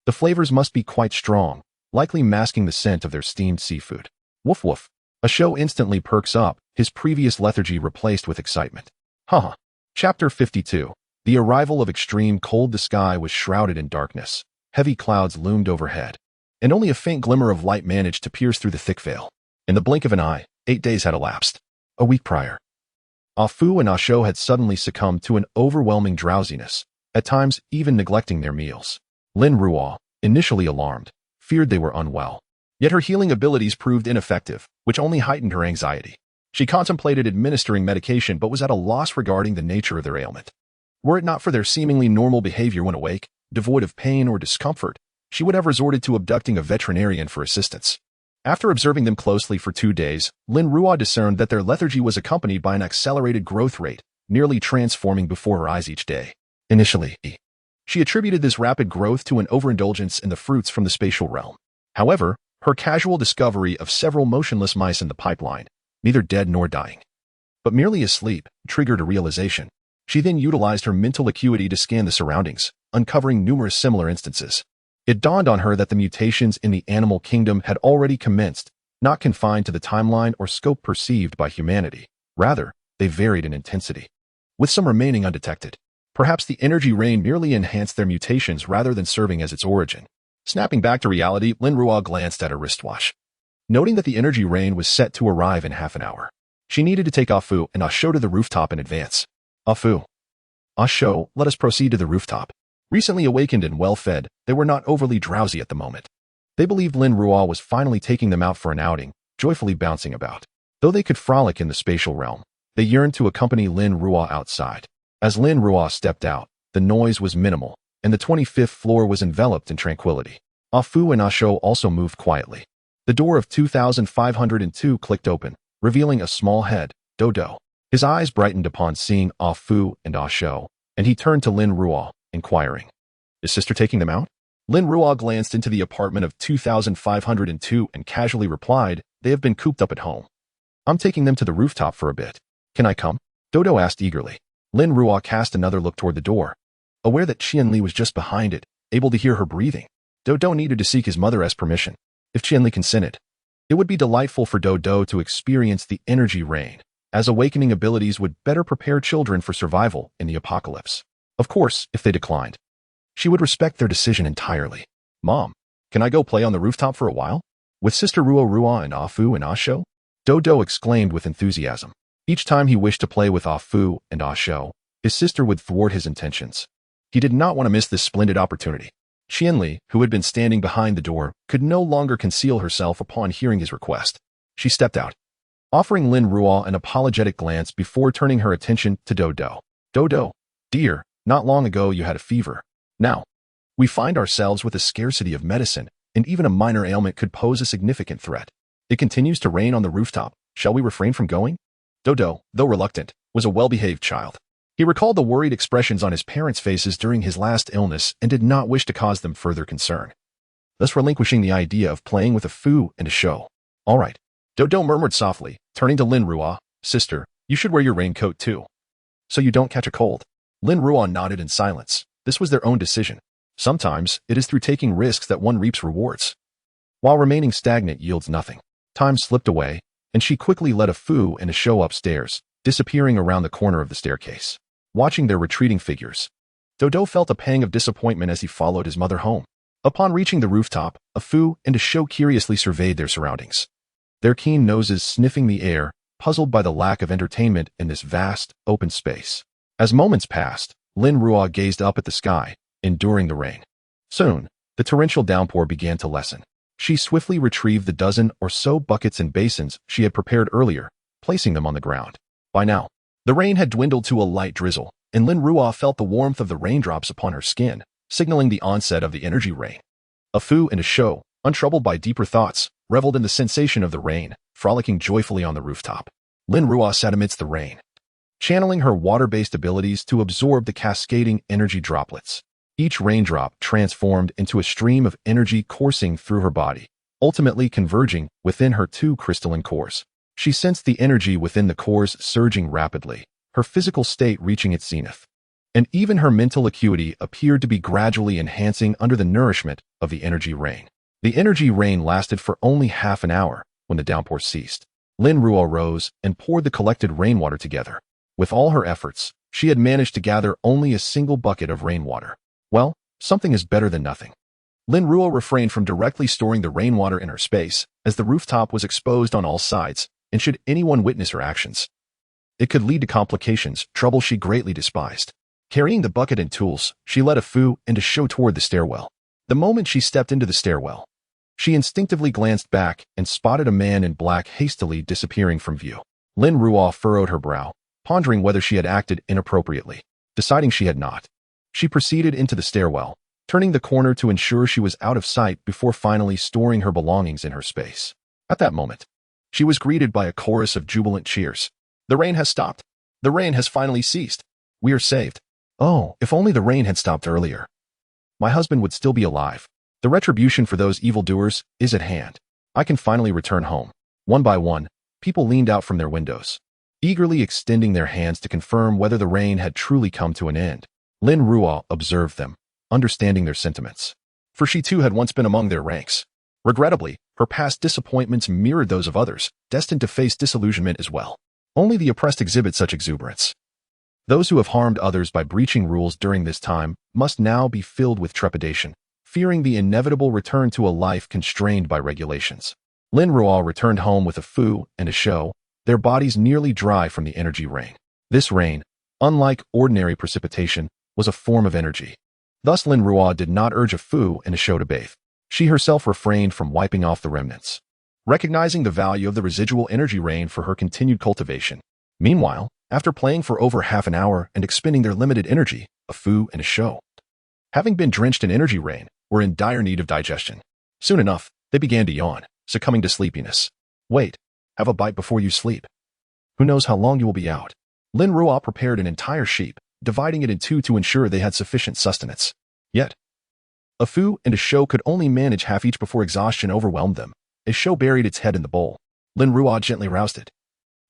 The flavors must be quite strong, likely masking the scent of their steamed seafood. Woof woof. A Shou instantly perks up, his previous lethargy replaced with excitement. Haha. Chapter 52. The arrival of extreme cold. The sky was shrouded in darkness. Heavy clouds loomed overhead, and only a faint glimmer of light managed to pierce through the thick veil. In the blink of an eye, 8 days had elapsed. A week prior, Ah Fu and Ah Shou had suddenly succumbed to an overwhelming drowsiness, at times even neglecting their meals. Lin Ruo, initially alarmed, feared they were unwell. Yet her healing abilities proved ineffective, which only heightened her anxiety. She contemplated administering medication but was at a loss regarding the nature of their ailment. Were it not for their seemingly normal behavior when awake, devoid of pain or discomfort, she would have resorted to abducting a veterinarian for assistance. After observing them closely for 2 days, Lin Ruo discerned that their lethargy was accompanied by an accelerated growth rate, nearly transforming before her eyes each day. Initially, she attributed this rapid growth to an overindulgence in the fruits from the spatial realm. However, her casual discovery of several motionless mice in the pipeline, neither dead nor dying, but merely asleep, triggered a realization. She then utilized her mental acuity to scan the surroundings, uncovering numerous similar instances. It dawned on her that the mutations in the animal kingdom had already commenced, not confined to the timeline or scope perceived by humanity. Rather, they varied in intensity, with some remaining undetected. Perhaps the energy rain merely enhanced their mutations rather than serving as its origin. Snapping back to reality, Lin Ruo glanced at her wristwatch, noting that the energy rain was set to arrive in half an hour. She needed to take Ah Fu and Ah Shou to the rooftop in advance. Ah Fu, Ah Shou, let us proceed to the rooftop. Recently awakened and well-fed, they were not overly drowsy at the moment. They believed Lin Ruo was finally taking them out for an outing, joyfully bouncing about. Though they could frolic in the spatial realm, they yearned to accompany Lin Ruo outside. As Lin Ruo stepped out, the noise was minimal, and the 25th floor was enveloped in tranquility. Ah Fu and Ah Shou also moved quietly. The door of 2502 clicked open, revealing a small head, Dodo. His eyes brightened upon seeing Ah Fu and Ah Shou, and he turned to Lin Ruo, inquiring, "Is sister taking them out?" Lin Ruo glanced into the apartment of 2502 and casually replied, "They have been cooped up at home. I'm taking them to the rooftop for a bit. Can I come?" Dodo asked eagerly. Lin Ruo cast another look toward the door, aware that Qianli was just behind it, able to hear her breathing. Dodo needed to seek his mother's permission. If Qianli consented, it would be delightful for Dodo to experience the energy rain, as awakening abilities would better prepare children for survival in the apocalypse. Of course, if they declined, she would respect their decision entirely. "Mom, can I go play on the rooftop for a while? With Sister Ruo and Afu and Asho?" Dodo exclaimed with enthusiasm. Each time he wished to play with Afu and Asho, his sister would thwart his intentions. He did not want to miss this splendid opportunity. Qianli, who had been standing behind the door, could no longer conceal herself upon hearing his request. She stepped out, offering Lin Ruo an apologetic glance before turning her attention to Dodo. "Dodo, dear, not long ago you had a fever. Now, we find ourselves with a scarcity of medicine, and even a minor ailment could pose a significant threat. It continues to rain on the rooftop. Shall we refrain from going?" Dodo, though reluctant, was a well-behaved child. He recalled the worried expressions on his parents' faces during his last illness and did not wish to cause them further concern, thus relinquishing the idea of playing with a Fu and a show. "All right," Dodo murmured softly, turning to Lin Ruo. "Sister, you should wear your raincoat too, so you don't catch a cold." Lin Ruo nodded in silence. This was their own decision. Sometimes it is through taking risks that one reaps rewards, while remaining stagnant yields nothing. Time slipped away, and she quickly led a Fu and a show upstairs, disappearing around the corner of the staircase. Watching their retreating figures, Dodo felt a pang of disappointment as he followed his mother home. Upon reaching the rooftop, a Fu and a show curiously surveyed their surroundings, their keen noses sniffing the air, puzzled by the lack of entertainment in this vast, open space. As moments passed, Lin Ruo gazed up at the sky, enduring the rain. Soon, the torrential downpour began to lessen. She swiftly retrieved the dozen or so buckets and basins she had prepared earlier, placing them on the ground. By now, the rain had dwindled to a light drizzle, and Lin Ruo felt the warmth of the raindrops upon her skin, signaling the onset of the energy rain. A Fu and a show, untroubled by deeper thoughts, reveled in the sensation of the rain, frolicking joyfully on the rooftop. Lin Ruo sat amidst the rain, channeling her water-based abilities to absorb the cascading energy droplets. Each raindrop transformed into a stream of energy coursing through her body, ultimately converging within her two crystalline cores. She sensed the energy within the cores surging rapidly, her physical state reaching its zenith. And even her mental acuity appeared to be gradually enhancing under the nourishment of the energy rain. The energy rain lasted for only half an hour when the downpour ceased. Lin Ruo rose and poured the collected rainwater together. With all her efforts, she had managed to gather only a single bucket of rainwater. Well, something is better than nothing. Lin Ruo refrained from directly storing the rainwater in her space, as the rooftop was exposed on all sides, and should anyone witness her actions, it could lead to complications, trouble she greatly despised. Carrying the bucket and tools, she led a Fu and a show toward the stairwell. The moment she stepped into the stairwell, she instinctively glanced back and spotted a man in black hastily disappearing from view. Lin Ruo furrowed her brow, pondering whether she had acted inappropriately. Deciding she had not, she proceeded into the stairwell, turning the corner to ensure she was out of sight before finally storing her belongings in her space. At that moment, she was greeted by a chorus of jubilant cheers. "The rain has stopped. The rain has finally ceased. We are saved. Oh, if only the rain had stopped earlier. My husband would still be alive. The retribution for those evildoers is at hand. I can finally return home." One by one, people leaned out from their windows, eagerly extending their hands to confirm whether the rain had truly come to an end. Lin Ruo observed them, understanding their sentiments, for she too had once been among their ranks. Regrettably, her past disappointments mirrored those of others, destined to face disillusionment as well. Only the oppressed exhibit such exuberance. Those who have harmed others by breaching rules during this time must now be filled with trepidation, fearing the inevitable return to a life constrained by regulations. Lin Ruo returned home with a Fu and a show, their bodies nearly dry from the energy rain. This rain, unlike ordinary precipitation, was a form of energy. Thus Lin Ruo did not urge a Fu and a show to bathe. She herself refrained from wiping off the remnants, recognizing the value of the residual energy rain for her continued cultivation. Meanwhile, after playing for over half an hour and expending their limited energy, a Fu and a show, having been drenched in energy rain, were in dire need of digestion. Soon enough, they began to yawn, succumbing to sleepiness. "Wait, have a bite before you sleep. Who knows how long you will be out." Lin Ruo prepared an entire sheep, dividing it in two to ensure they had sufficient sustenance. Yet, A Fu and a Shou could only manage half each before exhaustion overwhelmed them. A Shou buried its head in the bowl. Lin Ruo gently roused it,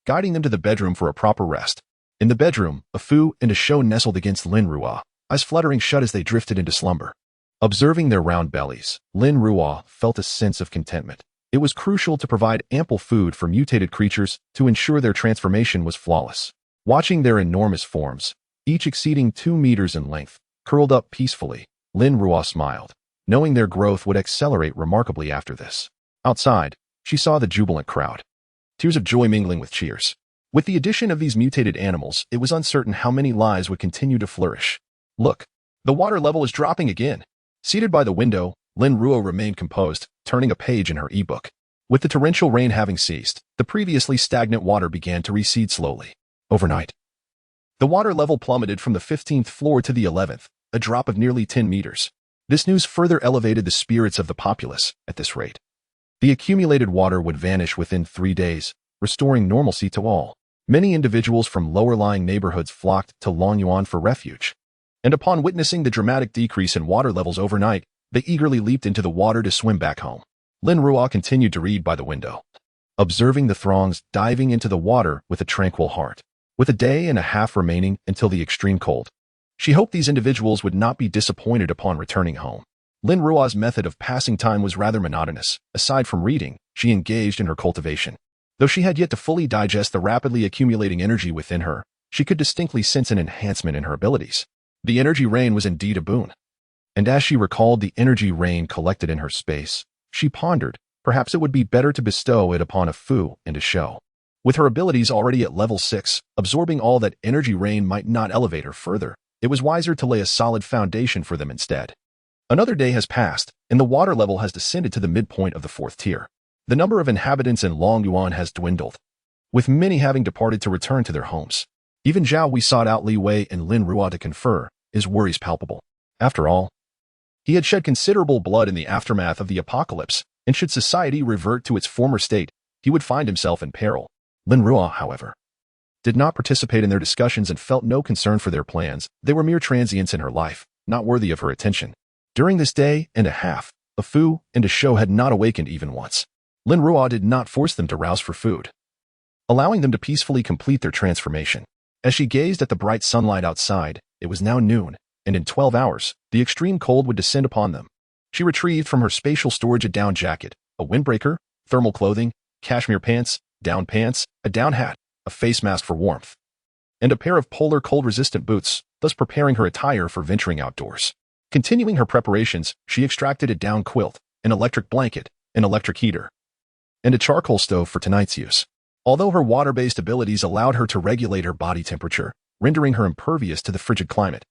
guiding them to the bedroom for a proper rest. In the bedroom, a Fu and a Shou nestled against Lin Ruo, eyes fluttering shut as they drifted into slumber. Observing their round bellies, Lin Ruo felt a sense of contentment. It was crucial to provide ample food for mutated creatures to ensure their transformation was flawless. Watching their enormous forms, each exceeding 2 meters in length, curled up peacefully, Lin Ruo smiled, knowing their growth would accelerate remarkably after this. Outside, she saw the jubilant crowd, tears of joy mingling with cheers. With the addition of these mutated animals, it was uncertain how many lives would continue to flourish. Look, the water level is dropping again. Seated by the window, Lin Ruo remained composed, turning a page in her ebook. With the torrential rain having ceased, the previously stagnant water began to recede slowly. Overnight, the water level plummeted from the 15th floor to the 11th, a drop of nearly 10 meters. This news further elevated the spirits of the populace. At this rate, the accumulated water would vanish within 3 days, restoring normalcy to all. Many individuals from lower-lying neighborhoods flocked to Longyuan for refuge. And upon witnessing the dramatic decrease in water levels overnight, they eagerly leaped into the water to swim back home. Lin Ruo continued to read by the window, observing the throngs diving into the water with a tranquil heart. With a day and a half remaining until the extreme cold, she hoped these individuals would not be disappointed upon returning home. Lin Ruo's method of passing time was rather monotonous. Aside from reading, she engaged in her cultivation. Though she had yet to fully digest the rapidly accumulating energy within her, she could distinctly sense an enhancement in her abilities. The energy rain was indeed a boon. And as she recalled the energy rain collected in her space, she pondered, perhaps it would be better to bestow it upon a Fu and a Shou. With her abilities already at level 6, absorbing all that energy rain might not elevate her further, it was wiser to lay a solid foundation for them instead. Another day has passed, and the water level has descended to the midpoint of the 4th tier. The number of inhabitants in Longyuan has dwindled, with many having departed to return to their homes. Even Zhao Wei sought out Li Wei and Lin Ruo to confer, his worries palpable. After all, he had shed considerable blood in the aftermath of the apocalypse, and should society revert to its former state, he would find himself in peril. Lin Ruo, however, did not participate in their discussions and felt no concern for their plans. They were mere transients in her life, not worthy of her attention. During this day and a half, a Fu and a Shou had not awakened even once. Lin Ruo did not force them to rouse for food, allowing them to peacefully complete their transformation. As she gazed at the bright sunlight outside, it was now noon, and in 12 hours, the extreme cold would descend upon them. She retrieved from her spatial storage a down jacket, a windbreaker, thermal clothing, cashmere pants, down pants, a down hat, a face mask for warmth, and a pair of polar cold-resistant boots, thus preparing her attire for venturing outdoors. Continuing her preparations, she extracted a down quilt, an electric blanket, an electric heater, and a charcoal stove for tonight's use. Although her water-based abilities allowed her to regulate her body temperature, rendering her impervious to the frigid climate,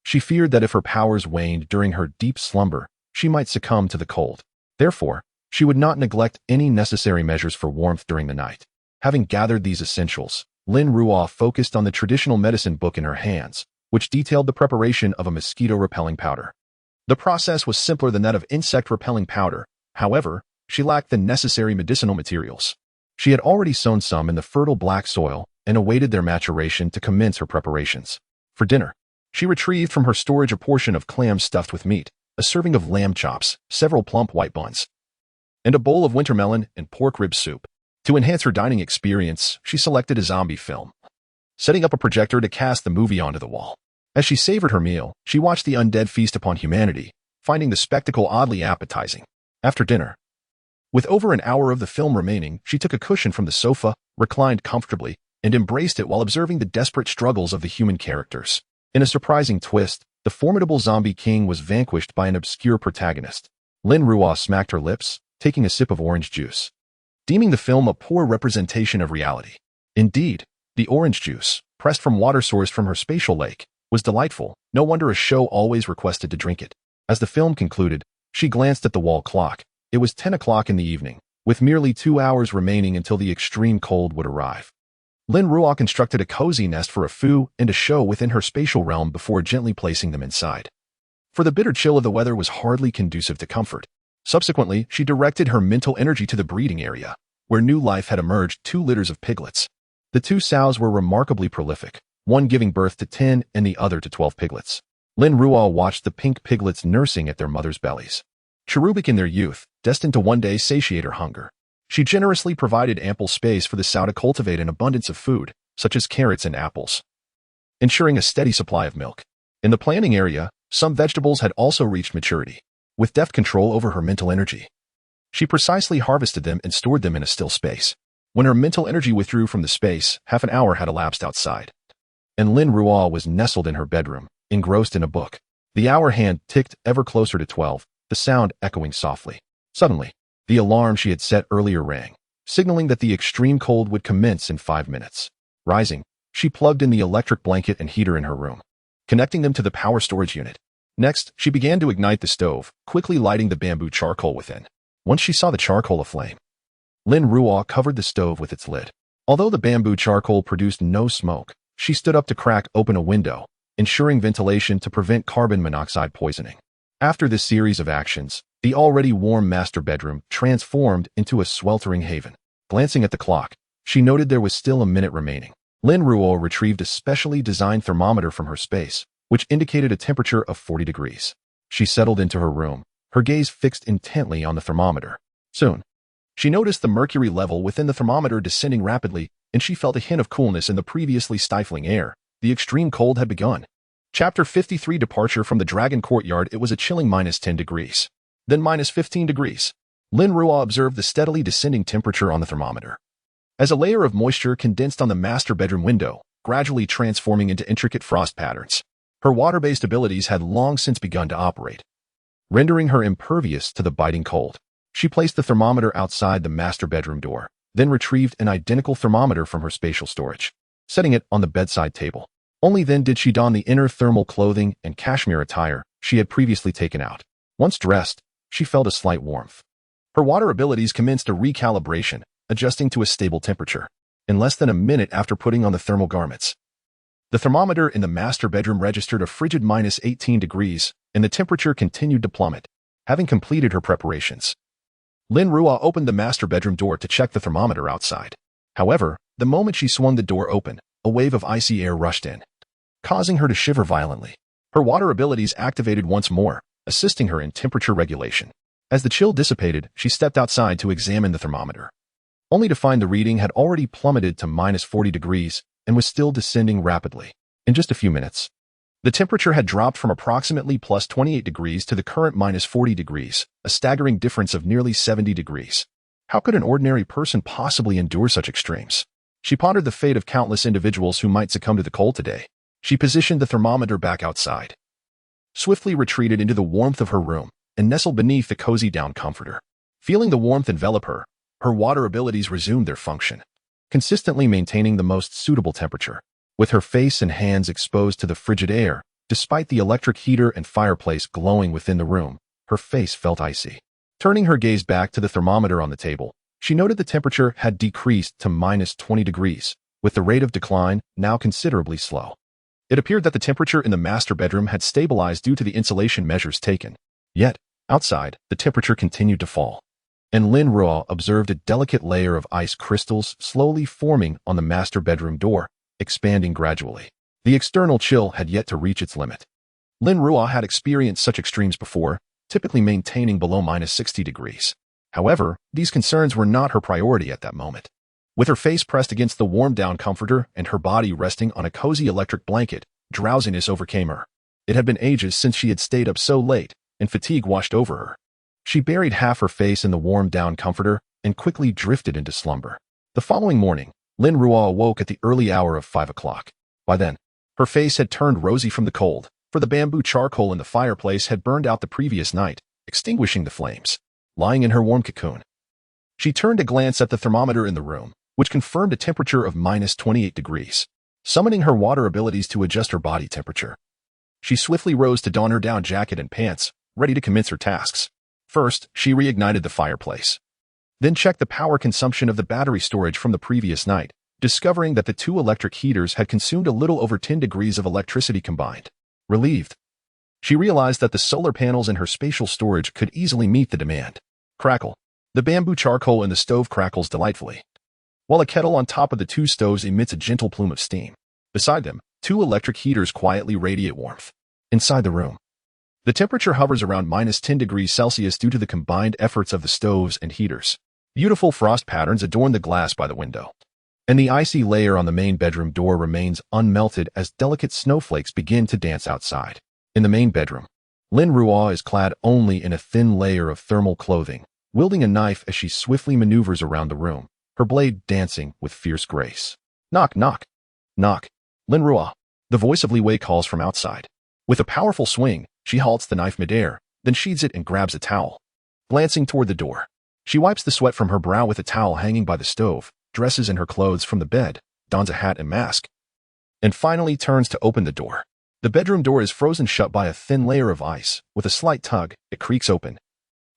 she feared that if her powers waned during her deep slumber, she might succumb to the cold. Therefore, she would not neglect any necessary measures for warmth during the night. Having gathered these essentials, Lin Ruo focused on the traditional medicine book in her hands, which detailed the preparation of a mosquito-repelling powder. The process was simpler than that of insect-repelling powder. However, she lacked the necessary medicinal materials. She had already sown some in the fertile black soil and awaited their maturation to commence her preparations. For dinner, she retrieved from her storage a portion of clams stuffed with meat, a serving of lamb chops, several plump white buns, and a bowl of wintermelon and pork rib soup. To enhance her dining experience, she selected a zombie film, setting up a projector to cast the movie onto the wall. As she savored her meal, she watched the undead feast upon humanity, finding the spectacle oddly appetizing. After dinner, with over an hour of the film remaining, she took a cushion from the sofa, reclined comfortably, and embraced it while observing the desperate struggles of the human characters. In a surprising twist, the formidable zombie king was vanquished by an obscure protagonist. Lin Ruo smacked her lips, taking a sip of orange juice, deeming the film a poor representation of reality. Indeed, the orange juice, pressed from water sourced from her spatial lake, was delightful. No wonder a Shou always requested to drink it. As the film concluded, she glanced at the wall clock. It was 10 o'clock in the evening, with merely 2 hours remaining until the extreme cold would arrive. Lin Ruo constructed a cozy nest for a Fu and a Shou within her spatial realm before gently placing them inside. For the bitter chill of the weather was hardly conducive to comfort. Subsequently, she directed her mental energy to the breeding area, where new life had emerged 2 litters of piglets. The 2 sows were remarkably prolific, one giving birth to 10 and the other to 12 piglets. Lin Ruo watched the pink piglets nursing at their mother's bellies. Cherubic in their youth, destined to one day satiate her hunger. She generously provided ample space for the sow to cultivate an abundance of food, such as carrots and apples, ensuring a steady supply of milk. In the planting area, some vegetables had also reached maturity, with deft control over her mental energy. She precisely harvested them and stored them in a still space. When her mental energy withdrew from the space, half an hour had elapsed outside, and Lin Ruo was nestled in her bedroom, engrossed in a book. The hour hand ticked ever closer to 12, the sound echoing softly. Suddenly, the alarm she had set earlier rang, signaling that the extreme cold would commence in 5 minutes. Rising, she plugged in the electric blanket and heater in her room, connecting them to the power storage unit. Next, she began to ignite the stove, quickly lighting the bamboo charcoal within. Once she saw the charcoal aflame, Lin Ruo covered the stove with its lid. Although the bamboo charcoal produced no smoke, she stood up to crack open a window, ensuring ventilation to prevent carbon monoxide poisoning. After this series of actions, the already warm master bedroom transformed into a sweltering haven. Glancing at the clock, she noted there was still a minute remaining. Lin Ruo retrieved a specially designed thermometer from her space, which indicated a temperature of 40 degrees. She settled into her room, her gaze fixed intently on the thermometer. Soon, she noticed the mercury level within the thermometer descending rapidly, and she felt a hint of coolness in the previously stifling air. The extreme cold had begun. Chapter 53 Departure from the Dragon Courtyard. It was a chilling -10 degrees. Then -15 degrees. Lin Ruo observed the steadily descending temperature on the thermometer, as a layer of moisture condensed on the master bedroom window, gradually transforming into intricate frost patterns. Her water-based abilities had long since begun to operate, rendering her impervious to the biting cold. She placed the thermometer outside the master bedroom door, then retrieved an identical thermometer from her spatial storage, setting it on the bedside table. Only then did she don the inner thermal clothing and cashmere attire she had previously taken out. Once dressed, she felt a slight warmth. Her water abilities commenced a recalibration, adjusting to a stable temperature. In less than a minute after putting on the thermal garments, the thermometer in the master bedroom registered a frigid -18 degrees, and the temperature continued to plummet. Having completed her preparations, Lin Ruo opened the master bedroom door to check the thermometer outside. However, the moment she swung the door open, a wave of icy air rushed in, causing her to shiver violently. Her water abilities activated once more, assisting her in temperature regulation. As the chill dissipated, she stepped outside to examine the thermometer, only to find the reading had already plummeted to -40 degrees and was still descending rapidly. In just a few minutes, the temperature had dropped from approximately +28 degrees to the current -40 degrees, a staggering difference of nearly 70 degrees. How could an ordinary person possibly endure such extremes? She pondered the fate of countless individuals who might succumb to the cold today. She positioned the thermometer back outside, swiftly retreated into the warmth of her room, and nestled beneath the cozy down comforter. Feeling the warmth envelop her, her water abilities resumed their function, consistently maintaining the most suitable temperature. With her face and hands exposed to the frigid air, despite the electric heater and fireplace glowing within the room, her face felt icy. Turning her gaze back to the thermometer on the table, she noted the temperature had decreased to -20 degrees, with the rate of decline now considerably slow. It appeared that the temperature in the master bedroom had stabilized due to the insulation measures taken. Yet, outside, the temperature continued to fall, and Lin Ruo observed a delicate layer of ice crystals slowly forming on the master bedroom door, expanding gradually. The external chill had yet to reach its limit. Lin Ruo had experienced such extremes before, typically maintaining below -60 degrees. However, these concerns were not her priority at that moment. With her face pressed against the warm down comforter and her body resting on a cozy electric blanket, drowsiness overcame her. It had been ages since she had stayed up so late, and fatigue washed over her. She buried half her face in the warm down comforter and quickly drifted into slumber. The following morning, Lin Ruo awoke at the early hour of 5 o'clock. By then, her face had turned rosy from the cold, for the bamboo charcoal in the fireplace had burned out the previous night, extinguishing the flames. Lying in her warm cocoon, she turned to glance at the thermometer in the room, which confirmed a temperature of -28 degrees. Summoning her water abilities to adjust her body temperature, she swiftly rose to don her down jacket and pants, ready to commence her tasks. First, she reignited the fireplace, then checked the power consumption of the battery storage from the previous night, discovering that the 2 electric heaters had consumed a little over 10 degrees of electricity combined. Relieved, she realized that the solar panels in her spatial storage could easily meet the demand. Crackle. The bamboo charcoal in the stove crackles delightfully, while a kettle on top of the 2 stoves emits a gentle plume of steam. Beside them, 2 electric heaters quietly radiate warmth. Inside the room, the temperature hovers around -10 degrees Celsius due to the combined efforts of the stoves and heaters. Beautiful frost patterns adorn the glass by the window, and the icy layer on the main bedroom door remains unmelted as delicate snowflakes begin to dance outside. In the main bedroom, Lin Ruo is clad only in a thin layer of thermal clothing, wielding a knife as she swiftly maneuvers around the room, her blade dancing with fierce grace. Knock, knock, knock. Lin Ruo. The voice of Li Wei calls from outside. With a powerful swing, she halts the knife midair, then sheathes it and grabs a towel. Glancing toward the door, she wipes the sweat from her brow with a towel hanging by the stove, dresses in her clothes from the bed, dons a hat and mask, and finally turns to open the door. The bedroom door is frozen shut by a thin layer of ice. With a slight tug, it creaks open,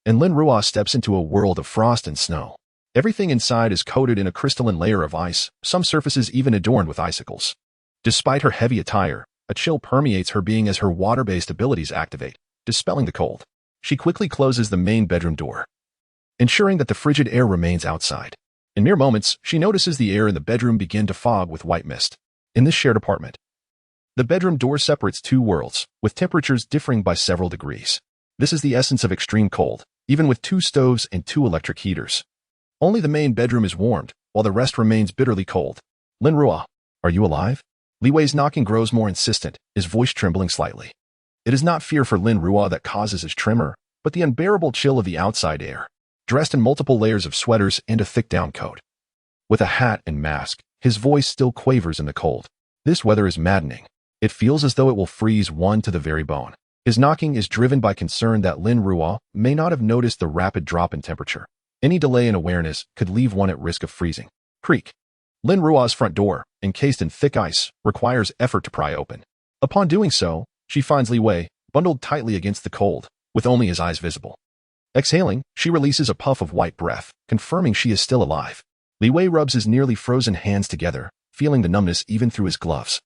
and Lin Ruo steps into a world of frost and snow. Everything inside is coated in a crystalline layer of ice, some surfaces even adorned with icicles. Despite her heavy attire, a chill permeates her being as her water-based abilities activate, dispelling the cold. She quickly closes the main bedroom door, ensuring that the frigid air remains outside. In mere moments, she notices the air in the bedroom begin to fog with white mist. In this shared apartment, the bedroom door separates two worlds, with temperatures differing by several degrees. This is the essence of extreme cold, even with 2 stoves and 2 electric heaters. Only the main bedroom is warmed, while the rest remains bitterly cold. Lin Ruo, are you alive? Li Wei's knocking grows more insistent, his voice trembling slightly. It is not fear for Lin Ruo that causes his tremor, but the unbearable chill of the outside air. Dressed in multiple layers of sweaters and a thick down coat, with a hat and mask, his voice still quavers in the cold. This weather is maddening. It feels as though it will freeze one to the very bone. His knocking is driven by concern that Lin Ruo may not have noticed the rapid drop in temperature. Any delay in awareness could leave one at risk of freezing. Creak. Lin Ruo's front door, encased in thick ice, requires effort to pry open. Upon doing so, she finds Li Wei, bundled tightly against the cold, with only his eyes visible. Exhaling, she releases a puff of white breath, confirming she is still alive. Li Wei rubs his nearly frozen hands together, feeling the numbness even through his gloves.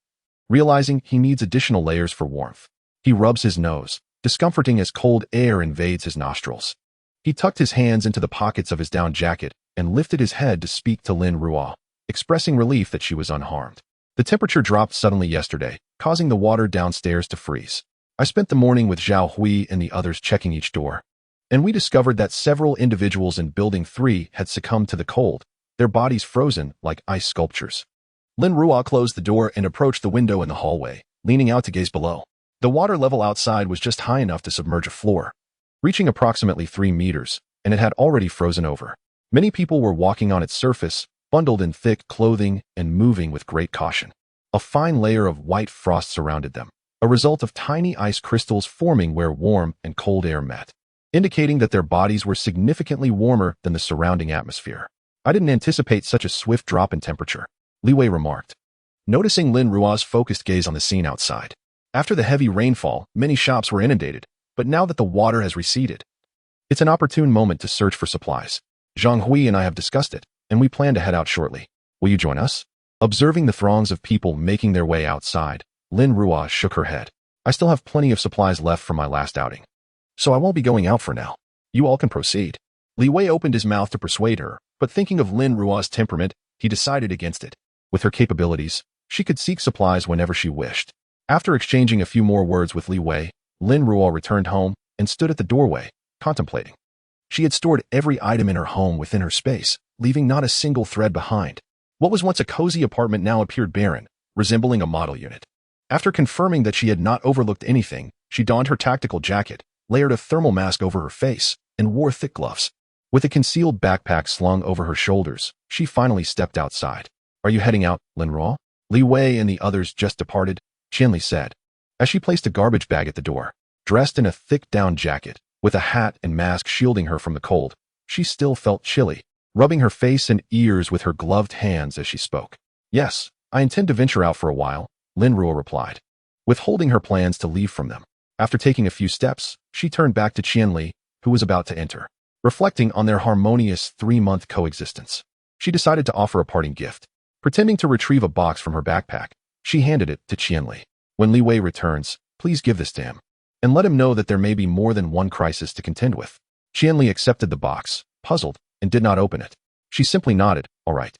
Realizing he needs additional layers for warmth, he rubs his nose, discomforting as cold air invades his nostrils. He tucked his hands into the pockets of his down jacket and lifted his head to speak to Lin Ruo, expressing relief that she was unharmed. The temperature dropped suddenly yesterday, causing the water downstairs to freeze. I spent the morning with Zhao Hui and the others checking each door, and we discovered that several individuals in Building 3 had succumbed to the cold, their bodies frozen like ice sculptures. Lin Ruo closed the door and approached the window in the hallway, leaning out to gaze below. The water level outside was just high enough to submerge a floor, reaching approximately 3 meters, and it had already frozen over. Many people were walking on its surface, bundled in thick clothing and moving with great caution. A fine layer of white frost surrounded them, a result of tiny ice crystals forming where warm and cold air met, indicating that their bodies were significantly warmer than the surrounding atmosphere. I didn't anticipate such a swift drop in temperature, Li Wei remarked, noticing Lin Ruo's focused gaze on the scene outside. After the heavy rainfall, many shops were inundated, but now that the water has receded, it's an opportune moment to search for supplies. Zhang Hui and I have discussed it, and we plan to head out shortly. Will you join us? Observing the throngs of people making their way outside, Lin Ruo shook her head. I still have plenty of supplies left from my last outing, so I won't be going out for now. You all can proceed. Li Wei opened his mouth to persuade her, but thinking of Lin Ruo's temperament, he decided against it. With her capabilities, she could seek supplies whenever she wished. After exchanging a few more words with Li Wei, Lin Ruo returned home and stood at the doorway, contemplating. She had stored every item in her home within her space, leaving not a single thread behind. What was once a cozy apartment now appeared barren, resembling a model unit. After confirming that she had not overlooked anything, she donned her tactical jacket, layered a thermal mask over her face, and wore thick gloves. With a concealed backpack slung over her shoulders, she finally stepped outside. Are you heading out, Lin Ruo? Li Wei and the others just departed, Qianli said, as she placed a garbage bag at the door. Dressed in a thick down jacket, with a hat and mask shielding her from the cold, she still felt chilly, rubbing her face and ears with her gloved hands as she spoke. Yes, I intend to venture out for a while, Lin Ruo replied, withholding her plans to leave from them. After taking a few steps, she turned back to Qianli, who was about to enter. Reflecting on their harmonious 3-month coexistence, she decided to offer a parting gift. Pretending to retrieve a box from her backpack, she handed it to Qianli. When Li Wei returns, please give this to him, and let him know that there may be more than one crisis to contend with. Qianli accepted the box, puzzled, and did not open it. She simply nodded, all right.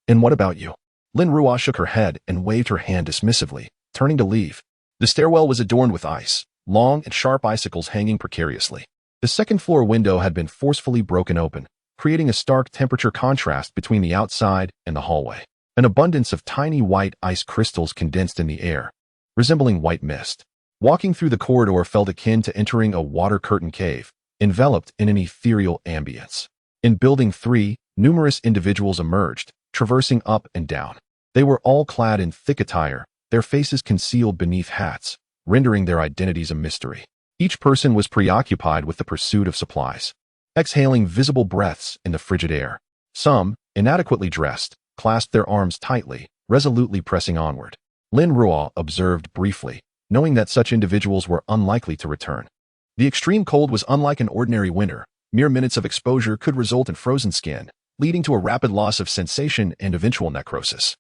And what about you? Lin Ruo shook her head and waved her hand dismissively, turning to leave. The stairwell was adorned with ice, long and sharp icicles hanging precariously. The second-floor window had been forcefully broken open, creating a stark temperature contrast between the outside and the hallway. An abundance of tiny white ice crystals condensed in the air, resembling white mist. Walking through the corridor felt akin to entering a water-curtain cave, enveloped in an ethereal ambience. In Building 3, numerous individuals emerged, traversing up and down. They were all clad in thick attire, their faces concealed beneath hats, rendering their identities a mystery. Each person was preoccupied with the pursuit of supplies, exhaling visible breaths in the frigid air. Some, inadequately dressed, clasped their arms tightly, resolutely pressing onward. Lin Ruo observed briefly, knowing that such individuals were unlikely to return. The extreme cold was unlike an ordinary winter. Mere minutes of exposure could result in frozen skin, leading to a rapid loss of sensation and eventual necrosis.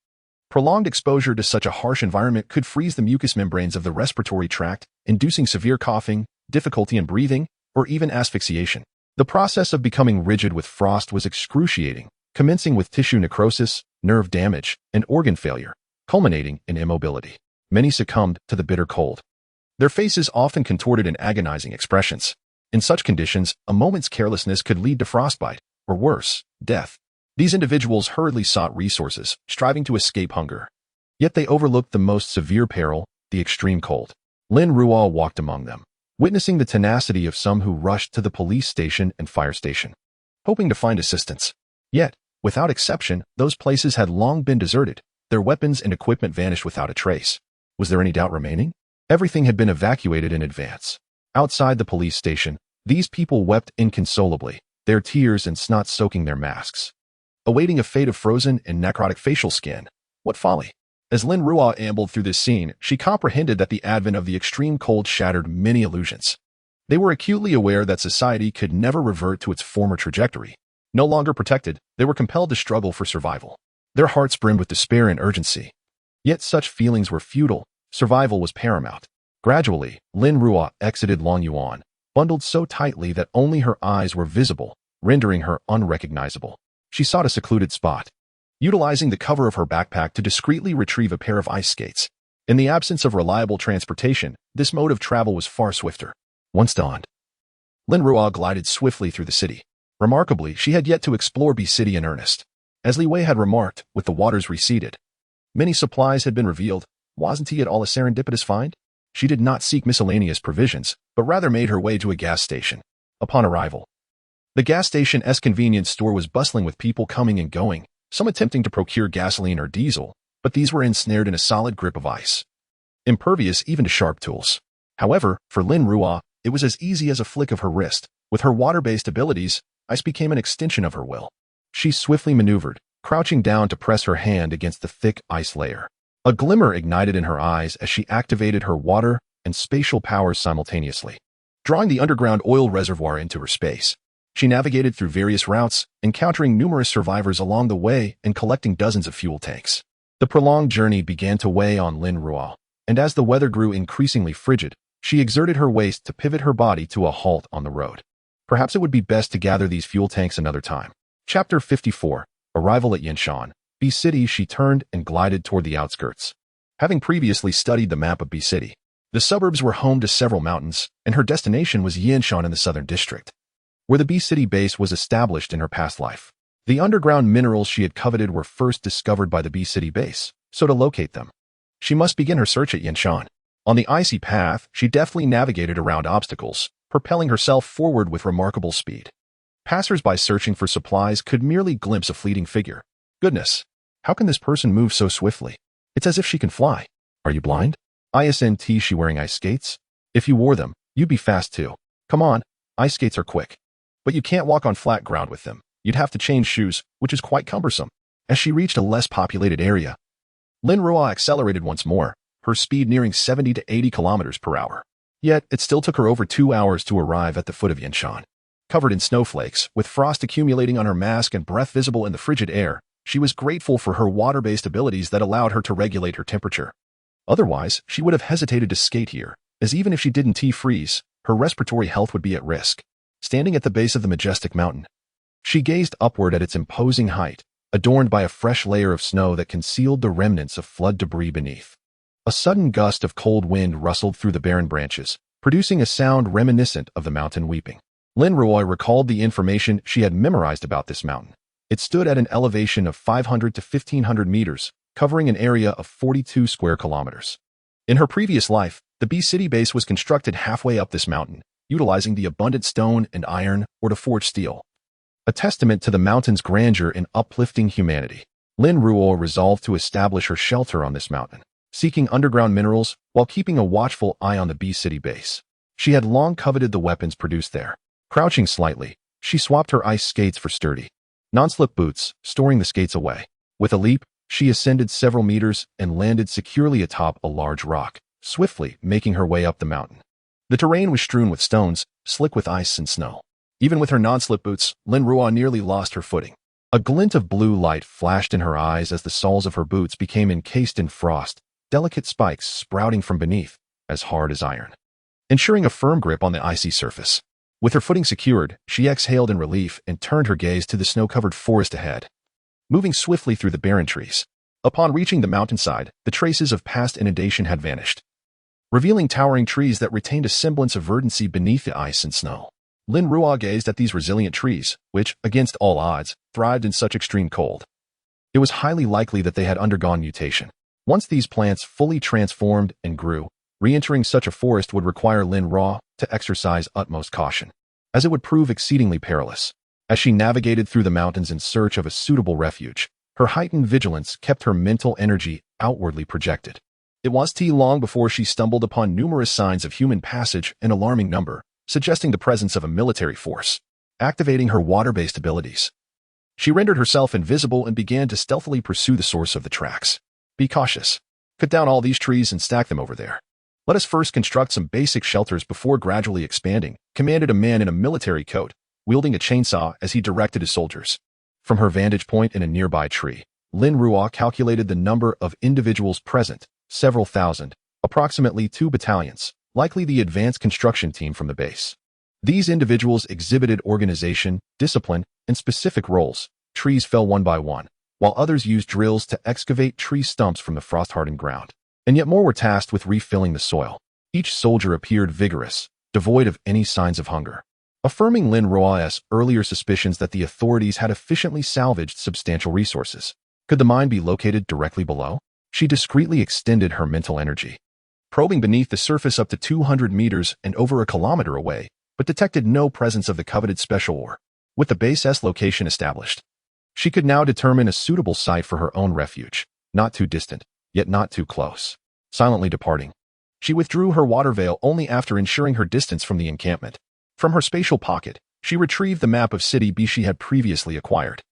Prolonged exposure to such a harsh environment could freeze the mucous membranes of the respiratory tract, inducing severe coughing, difficulty in breathing, or even asphyxiation. The process of becoming rigid with frost was excruciating, commencing with tissue necrosis, nerve damage, and organ failure, culminating in immobility. Many succumbed to the bitter cold. Their faces often contorted in agonizing expressions. In such conditions, a moment's carelessness could lead to frostbite, or worse, death. These individuals hurriedly sought resources, striving to escape hunger. Yet they overlooked the most severe peril, the extreme cold. Lin Ruo walked among them, witnessing the tenacity of some who rushed to the police station and fire station, hoping to find assistance. Yet, without exception, those places had long been deserted, their weapons and equipment vanished without a trace. Was there any doubt remaining? Everything had been evacuated in advance. Outside the police station, these people wept inconsolably, their tears and snot soaking their masks, awaiting a fate of frozen and necrotic facial skin. What folly! As Lin Ruo ambled through this scene, she comprehended that the advent of the extreme cold shattered many illusions. They were acutely aware that society could never revert to its former trajectory. No longer protected, they were compelled to struggle for survival. Their hearts brimmed with despair and urgency. Yet such feelings were futile. Survival was paramount. Gradually, Lin Ruo exited Longyuan, bundled so tightly that only her eyes were visible, rendering her unrecognizable. She sought a secluded spot, utilizing the cover of her backpack to discreetly retrieve a pair of ice skates. In the absence of reliable transportation, this mode of travel was far swifter. Once dawned, Lin Ruo glided swiftly through the city. Remarkably, she had yet to explore B City in earnest. As Li Wei had remarked, with the waters receded, many supplies had been revealed. Wasn't he at all a serendipitous find? She did not seek miscellaneous provisions, but rather made her way to a gas station. Upon arrival, the gas station's convenience store was bustling with people coming and going, some attempting to procure gasoline or diesel, but these were ensnared in a solid grip of ice, impervious even to sharp tools. However, for Lin Ruo, it was as easy as a flick of her wrist. With her water-based abilities, ice became an extension of her will. She swiftly maneuvered, crouching down to press her hand against the thick ice layer. A glimmer ignited in her eyes as she activated her water and spatial powers simultaneously, drawing the underground oil reservoir into her space. She navigated through various routes, encountering numerous survivors along the way and collecting dozens of fuel tanks. The prolonged journey began to weigh on Lin Ruo, and as the weather grew increasingly frigid, she exerted her waist to pivot her body to a halt on the road. Perhaps it would be best to gather these fuel tanks another time. Chapter 54. Arrival at Yanshan, B City. She turned and glided toward the outskirts. Having previously studied the map of B City, the suburbs were home to several mountains, and her destination was Yanshan in the southern district, where the B City base was established in her past life. The underground minerals she had coveted were first discovered by the B City base, so to locate them, she must begin her search at Yanshan. On the icy path, she deftly navigated around obstacles, propelling herself forward with remarkable speed. Passers-by searching for supplies could merely glimpse a fleeting figure. Goodness, how can this person move so swiftly? It's as if she can fly. Are you blind? Isn't she wearing ice skates? If you wore them, you'd be fast too. Come on, ice skates are quick. But you can't walk on flat ground with them. You'd have to change shoes, which is quite cumbersome. As she reached a less populated area, Lin Ruo accelerated once more, her speed nearing 70 to 80 kilometers per hour. Yet, it still took her over 2 hours to arrive at the foot of Yanshan. Covered in snowflakes, with frost accumulating on her mask and breath visible in the frigid air, she was grateful for her water-based abilities that allowed her to regulate her temperature. Otherwise, she would have hesitated to skate here, as even if she didn't freeze, her respiratory health would be at risk. Standing at the base of the majestic mountain, she gazed upward at its imposing height, adorned by a fresh layer of snow that concealed the remnants of flood debris beneath. A sudden gust of cold wind rustled through the barren branches, producing a sound reminiscent of the mountain weeping. Lin Ruo recalled the information she had memorized about this mountain. It stood at an elevation of 500 to 1,500 meters, covering an area of 42 square kilometers. In her previous life, the B City base was constructed halfway up this mountain, utilizing the abundant stone and iron or to forge steel. A testament to the mountain's grandeur in uplifting humanity, Lin Ruo resolved to establish her shelter on this mountain, seeking underground minerals while keeping a watchful eye on the B City base. She had long coveted the weapons produced there. Crouching slightly, she swapped her ice skates for sturdy, non-slip boots, storing the skates away. With a leap, she ascended several meters and landed securely atop a large rock, swiftly making her way up the mountain. The terrain was strewn with stones, slick with ice and snow. Even with her non-slip boots, Lin Ruo nearly lost her footing. A glint of blue light flashed in her eyes as the soles of her boots became encased in frost, delicate spikes sprouting from beneath, as hard as iron, ensuring a firm grip on the icy surface. With her footing secured, she exhaled in relief and turned her gaze to the snow-covered forest ahead, moving swiftly through the barren trees. Upon reaching the mountainside, the traces of past inundation had vanished, revealing towering trees that retained a semblance of verdancy beneath the ice and snow. Lin Ruo gazed at these resilient trees, which, against all odds, thrived in such extreme cold. It was highly likely that they had undergone mutation. Once these plants fully transformed and grew, re-entering such a forest would require Lin Ruo to exercise utmost caution, as it would prove exceedingly perilous. As she navigated through the mountains in search of a suitable refuge, her heightened vigilance kept her mental energy outwardly projected. It was too long before she stumbled upon numerous signs of human passage in alarming number, suggesting the presence of a military force. Activating her water-based abilities, she rendered herself invisible and began to stealthily pursue the source of the tracks. Be cautious. Cut down all these trees and stack them over there. Let us first construct some basic shelters before gradually expanding, commanded a man in a military coat, wielding a chainsaw as he directed his soldiers. From her vantage point in a nearby tree, Lin Ruo calculated the number of individuals present, several thousand, approximately 2 battalions, likely the advanced construction team from the base. These individuals exhibited organization, discipline, and specific roles. Trees fell one by one, while others used drills to excavate tree stumps from the frost-hardened ground. And yet more were tasked with refilling the soil. Each soldier appeared vigorous, devoid of any signs of hunger, affirming Lin Ruo's earlier suspicions that the authorities had efficiently salvaged substantial resources. Could the mine be located directly below? She discreetly extended her mental energy, probing beneath the surface up to 200 meters and over a kilometer away, but detected no presence of the coveted special ore. With the base's location established, she could now determine a suitable site for her own refuge, not too distant, yet not too close. Silently departing, she withdrew her water veil only after ensuring her distance from the encampment. From her spatial pocket, she retrieved the map of City B she had previously acquired.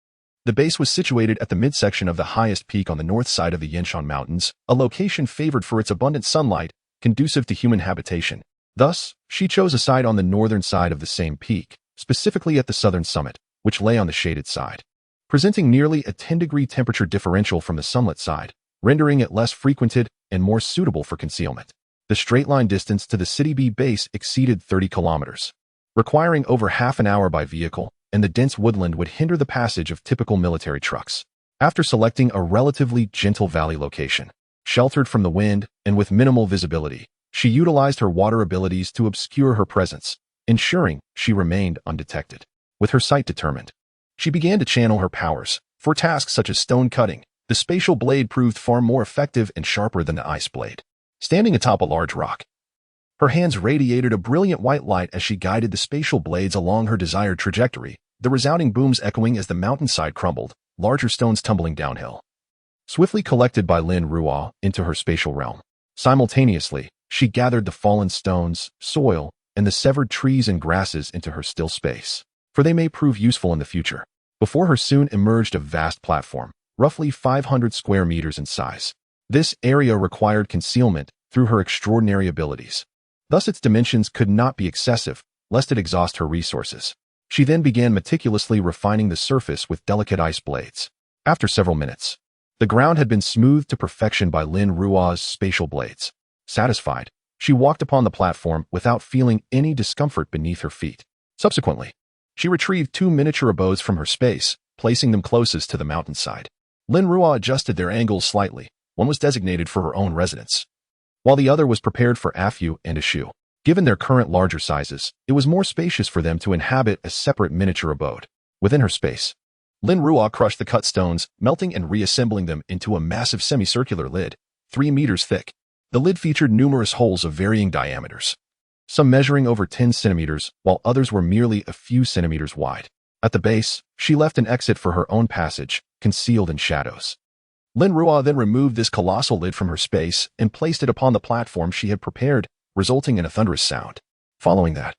The base was situated at the midsection of the highest peak on the north side of the Yinshan Mountains, a location favored for its abundant sunlight, conducive to human habitation. Thus, she chose a site on the northern side of the same peak, specifically at the southern summit, which lay on the shaded side, presenting nearly a 10-degree temperature differential from the sunlit side, rendering it less frequented and more suitable for concealment. The straight-line distance to the City B base exceeded 30 kilometers, requiring over half an hour by vehicle, and the dense woodland would hinder the passage of typical military trucks. After selecting a relatively gentle valley location, sheltered from the wind and with minimal visibility, she utilized her water abilities to obscure her presence, ensuring she remained undetected. With her sight determined, she began to channel her powers. For tasks such as stone cutting, the spatial blade proved far more effective and sharper than the ice blade. Standing atop a large rock, her hands radiated a brilliant white light as she guided the spatial blades along her desired trajectory, the resounding booms echoing as the mountainside crumbled, larger stones tumbling downhill. Swiftly collected by Lin Ruo into her spatial realm. Simultaneously, she gathered the fallen stones, soil, and the severed trees and grasses into her still space, for they may prove useful in the future. Before her soon emerged a vast platform, roughly 500 square meters in size. This area required concealment through her extraordinary abilities. Thus its dimensions could not be excessive, lest it exhaust her resources. She then began meticulously refining the surface with delicate ice blades. After several minutes, the ground had been smoothed to perfection by Lin Ruo's spatial blades. Satisfied, she walked upon the platform without feeling any discomfort beneath her feet. Subsequently, she retrieved 2 miniature abodes from her space, placing them closest to the mountainside. Lin Ruo adjusted their angles slightly. One was designated for her own residence, while the other was prepared for Afu and Ashu. Given their current larger sizes, it was more spacious for them to inhabit a separate miniature abode. Within her space, Lin Ruo crushed the cut stones, melting and reassembling them into a massive semicircular lid, 3 meters thick. The lid featured numerous holes of varying diameters, some measuring over 10 centimeters, while others were merely a few centimeters wide. At the base, she left an exit for her own passage, concealed in shadows. Lin Ruo then removed this colossal lid from her space and placed it upon the platform she had prepared, resulting in a thunderous sound. Following that,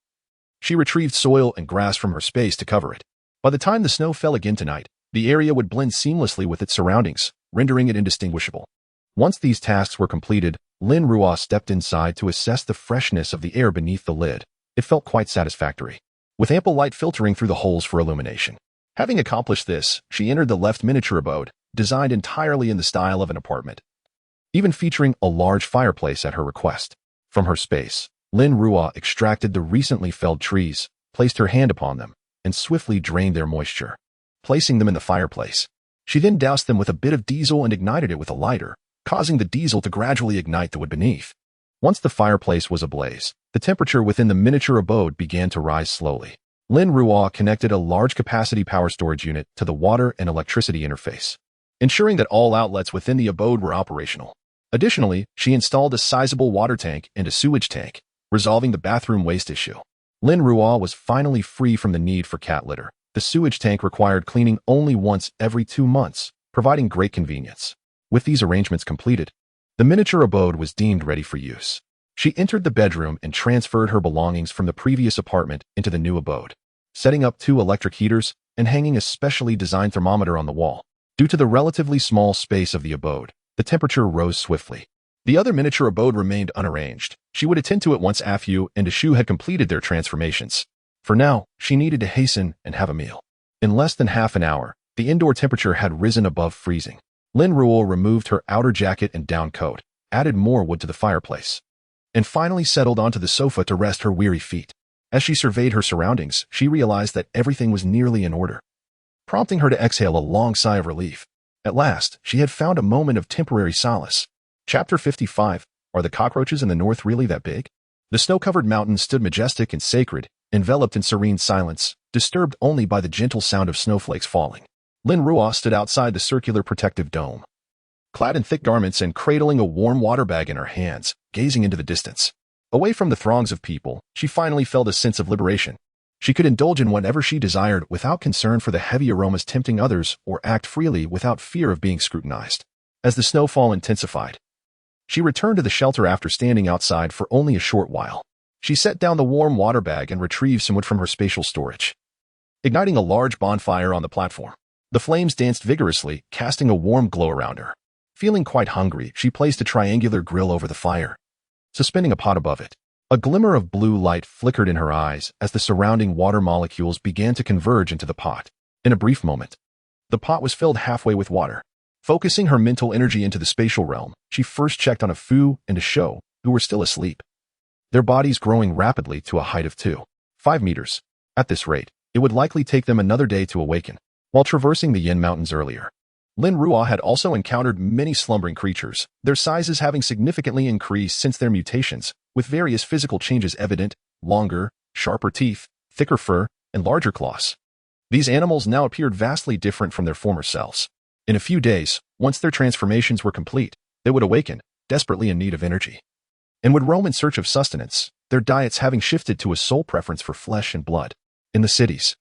she retrieved soil and grass from her space to cover it. By the time the snow fell again tonight, the area would blend seamlessly with its surroundings, rendering it indistinguishable. Once these tasks were completed, Lin Ruo stepped inside to assess the freshness of the air beneath the lid. It felt quite satisfactory, with ample light filtering through the holes for illumination. Having accomplished this, she entered the left miniature abode, designed entirely in the style of an apartment, even featuring a large fireplace at her request. From her space, Lin Ruo extracted the recently felled trees, placed her hand upon them, and swiftly drained their moisture, placing them in the fireplace. She then doused them with a bit of diesel and ignited it with a lighter, causing the diesel to gradually ignite the wood beneath. Once the fireplace was ablaze, the temperature within the miniature abode began to rise slowly. Lin Ruo connected a large-capacity power storage unit to the water and electricity interface, ensuring that all outlets within the abode were operational. Additionally, she installed a sizable water tank and a sewage tank, resolving the bathroom waste issue. Lin Ruo was finally free from the need for cat litter. The sewage tank required cleaning only once every 2 months, providing great convenience. With these arrangements completed, the miniature abode was deemed ready for use. She entered the bedroom and transferred her belongings from the previous apartment into the new abode, setting up 2 electric heaters and hanging a specially designed thermometer on the wall. Due to the relatively small space of the abode, the temperature rose swiftly. The other miniature abode remained unarranged. She would attend to it once Afu and Ashu had completed their transformations. For now, she needed to hasten and have a meal. In less than half an hour, the indoor temperature had risen above freezing. Lin Ruo removed her outer jacket and down coat, added more wood to the fireplace, and finally settled onto the sofa to rest her weary feet. As she surveyed her surroundings, she realized that everything was nearly in order, prompting her to exhale a long sigh of relief. At last, she had found a moment of temporary solace. Chapter 55. Are the cockroaches in the north really that big? The snow-covered mountains stood majestic and sacred, enveloped in serene silence, disturbed only by the gentle sound of snowflakes falling. Lin Ruo stood outside the circular protective dome, clad in thick garments and cradling a warm water bag in her hands, gazing into the distance. Away from the throngs of people, she finally felt a sense of liberation. She could indulge in whatever she desired without concern for the heavy aromas tempting others or act freely without fear of being scrutinized. As the snowfall intensified, she returned to the shelter after standing outside for only a short while. She set down the warm water bag and retrieved some wood from her spatial storage, igniting a large bonfire on the platform. The flames danced vigorously, casting a warm glow around her. Feeling quite hungry, she placed a triangular grill over the fire, suspending a pot above it. A glimmer of blue light flickered in her eyes as the surrounding water molecules began to converge into the pot. In a brief moment, the pot was filled halfway with water. Focusing her mental energy into the spatial realm, she first checked on Afu and Ashu, who were still asleep, their bodies growing rapidly to a height of 2.5 meters. At this rate, it would likely take them another day to awaken. While traversing the Yin Mountains earlier, Lin Ruo had also encountered many slumbering creatures, their sizes having significantly increased since their mutations, with various physical changes evident: longer, sharper teeth, thicker fur, and larger claws. These animals now appeared vastly different from their former selves. In a few days, once their transformations were complete, they would awaken, desperately in need of energy, and would roam in search of sustenance, their diets having shifted to a sole preference for flesh and blood. In the cities,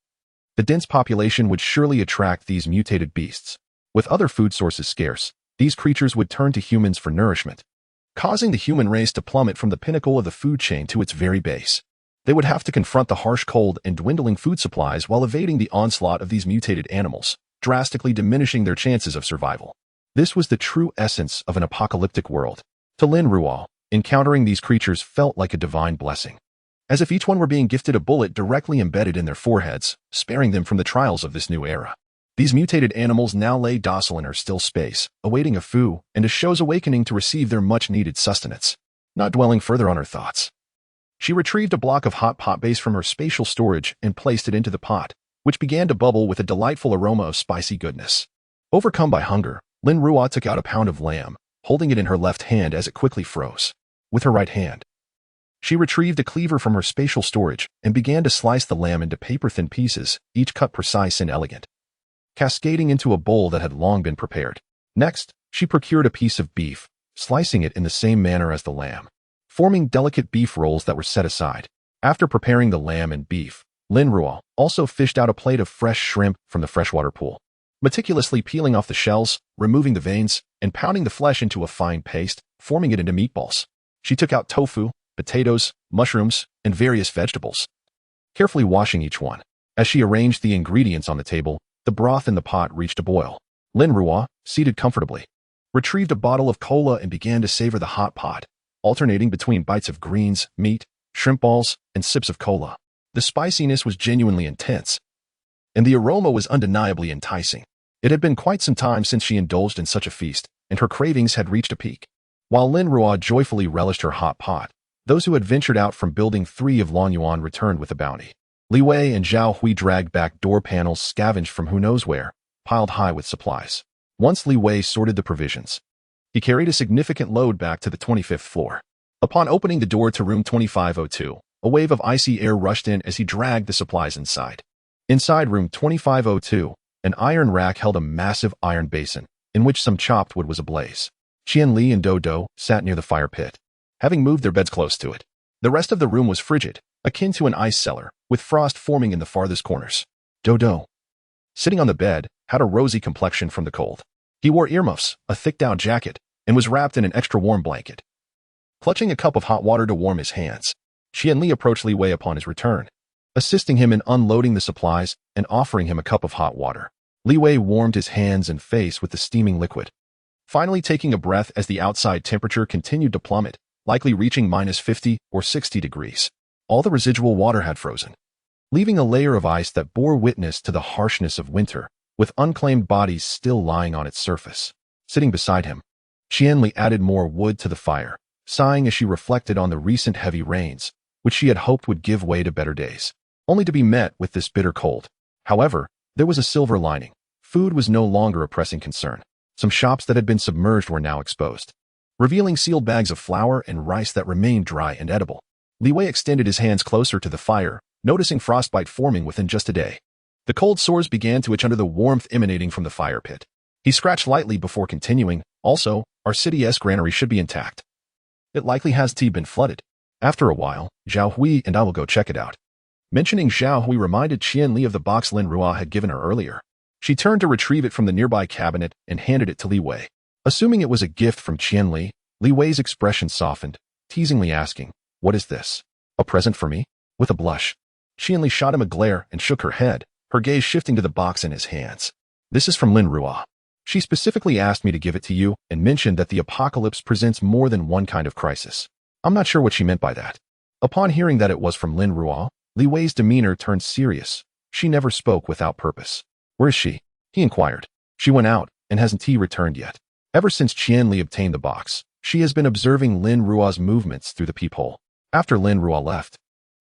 the dense population would surely attract these mutated beasts. With other food sources scarce, these creatures would turn to humans for nourishment, causing the human race to plummet from the pinnacle of the food chain to its very base. They would have to confront the harsh cold and dwindling food supplies while evading the onslaught of these mutated animals, drastically diminishing their chances of survival. This was the true essence of an apocalyptic world. To Lin Ruo, encountering these creatures felt like a divine blessing, as if each one were being gifted a bullet directly embedded in their foreheads, sparing them from the trials of this new era. These mutated animals now lay docile in her still space, awaiting Afu and Ashu's awakening to receive their much-needed sustenance. Not dwelling further on her thoughts, she retrieved a block of hot pot base from her spatial storage and placed it into the pot, which began to bubble with a delightful aroma of spicy goodness. Overcome by hunger, Lin Ruo took out a pound of lamb, holding it in her left hand as it quickly froze. with her right hand. She retrieved a cleaver from her spatial storage and began to slice the lamb into paper-thin pieces, each cut precise and elegant, cascading into a bowl that had long been prepared. Next, she procured a piece of beef, slicing it in the same manner as the lamb, forming delicate beef rolls that were set aside. After preparing the lamb and beef, Lin Ruo also fished out a plate of fresh shrimp from the freshwater pool, meticulously peeling off the shells, removing the veins, and pounding the flesh into a fine paste, forming it into meatballs. She took out tofu, potatoes, mushrooms, and various vegetables, carefully washing each one. As she arranged the ingredients on the table, the broth in the pot reached a boil. Lin Ruo, seated comfortably, retrieved a bottle of cola and began to savor the hot pot, alternating between bites of greens, meat, shrimp balls, and sips of cola. The spiciness was genuinely intense, and the aroma was undeniably enticing. It had been quite some time since she indulged in such a feast, and her cravings had reached a peak. While Lin Ruo joyfully relished her hot pot, those who had ventured out from Building 3 of Lonyuan returned with a bounty. Li Wei and Zhao Hui dragged back door panels scavenged from who knows where, piled high with supplies. Once Li Wei sorted the provisions, he carried a significant load back to the 25th floor. Upon opening the door to room 2502, a wave of icy air rushed in as he dragged the supplies inside. Inside room 2502, an iron rack held a massive iron basin, in which some chopped wood was ablaze. Qian Li and Dodo sat near the fire pit, having moved their beds close to it. The rest of the room was frigid, akin to an ice cellar, with frost forming in the farthest corners. Dodo, sitting on the bed, had a rosy complexion from the cold. He wore earmuffs, a thick down jacket, and was wrapped in an extra warm blanket. Clutching a cup of hot water to warm his hands, Qian Li approached Li Wei upon his return, assisting him in unloading the supplies and offering him a cup of hot water. Li Wei warmed his hands and face with the steaming liquid, finally taking a breath as the outside temperature continued to plummet, likely reaching -50 or 60 degrees. All the residual water had frozen, leaving a layer of ice that bore witness to the harshness of winter, with unclaimed bodies still lying on its surface. Sitting beside him, Qian Li added more wood to the fire, sighing as she reflected on the recent heavy rains, which she had hoped would give way to better days, only to be met with this bitter cold. However, there was a silver lining. Food was no longer a pressing concern. Some shops that had been submerged were now exposed, revealing sealed bags of flour and rice that remained dry and edible. Li Wei extended his hands closer to the fire, noticing frostbite forming within just a day. The cold sores began to itch under the warmth emanating from the fire pit. He scratched lightly before continuing. Also, our city's granary should be intact. It likely has been flooded. After a while, Zhao Hui and I will go check it out. Mentioning Zhao Hui reminded Qian Li of the box Lin Ruo had given her earlier. She turned to retrieve it from the nearby cabinet and handed it to Li Wei. Assuming it was a gift from Qian Li, Li Wei's expression softened, teasingly asking, "What is this? A present for me?" With a blush, Qian Li shot him a glare and shook her head, her gaze shifting to the box in his hands. "This is from Lin Ruo. She specifically asked me to give it to you and mentioned that the apocalypse presents more than one kind of crisis. I'm not sure what she meant by that." Upon hearing that it was from Lin Ruo, Li Wei's demeanor turned serious. She never spoke without purpose. "Where is she?" he inquired. "She went out and hasn't returned yet. Ever since Qian Li obtained the box, she has been observing Lin Ruo's movements through the peephole. After Lin Ruo left,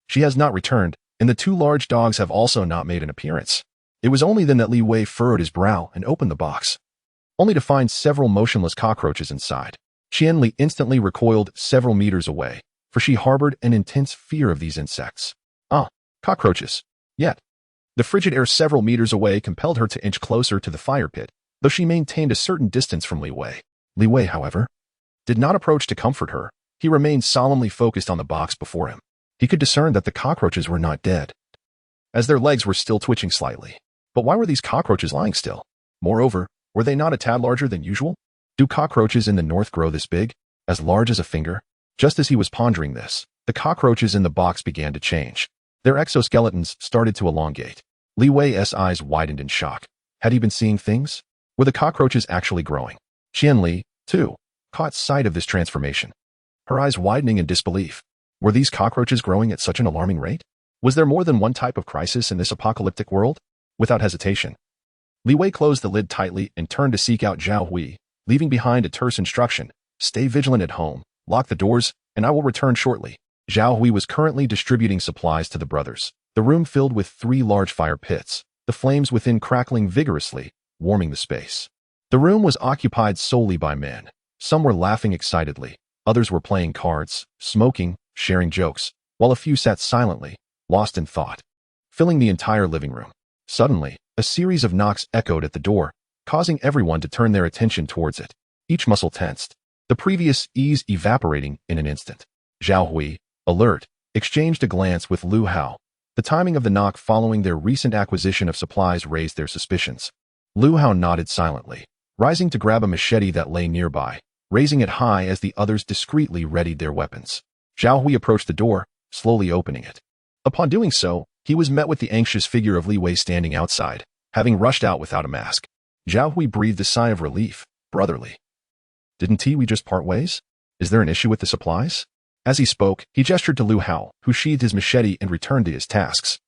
she has not returned, and the two large dogs have also not made an appearance." It was only then that Li Wei furrowed his brow and opened the box, only to find several motionless cockroaches inside. Qian Li instantly recoiled several meters away, for she harbored an intense fear of these insects. Ah, cockroaches. Yet, the frigid air several meters away compelled her to inch closer to the fire pit, though she maintained a certain distance from Li Wei. Li Wei, however, did not approach to comfort her. He remained solemnly focused on the box before him. He could discern that the cockroaches were not dead, as their legs were still twitching slightly. But why were these cockroaches lying still? Moreover, were they not a tad larger than usual? Do cockroaches in the north grow this big? As large as a finger? Just as he was pondering this, the cockroaches in the box began to change. Their exoskeletons started to elongate. Li Wei's eyes widened in shock. Had he been seeing things? Were the cockroaches actually growing? Qian Li, too, caught sight of this transformation, her eyes widening in disbelief. Were these cockroaches growing at such an alarming rate? Was there more than one type of crisis in this apocalyptic world? Without hesitation, Li Wei closed the lid tightly and turned to seek out Zhao Hui, leaving behind a terse instruction: "Stay vigilant at home, lock the doors, and I will return shortly." Zhao Hui was currently distributing supplies to the brothers. The room filled with 3 large fire pits, the flames within crackling vigorously, warming the space. The room was occupied solely by men. Some were laughing excitedly, Others were playing cards, smoking, sharing jokes, while a few sat silently, lost in thought, filling the entire living room. Suddenly, a series of knocks echoed at the door, causing everyone to turn their attention towards it. Each muscle tensed, the previous ease evaporating in an instant. Zhao Hui, alert, exchanged a glance with Lu Hao. The timing of the knock following their recent acquisition of supplies raised their suspicions. Lu Hao nodded silently, rising to grab a machete that lay nearby, raising it high as the others discreetly readied their weapons. Zhao Hui approached the door, slowly opening it. Upon doing so, he was met with the anxious figure of Li Wei standing outside, having rushed out without a mask. Zhao Hui breathed a sigh of relief, brotherly. Didn't we just part ways? Is there an issue with the supplies? As he spoke, he gestured to Lu Hao, who sheathed his machete and returned to his tasks.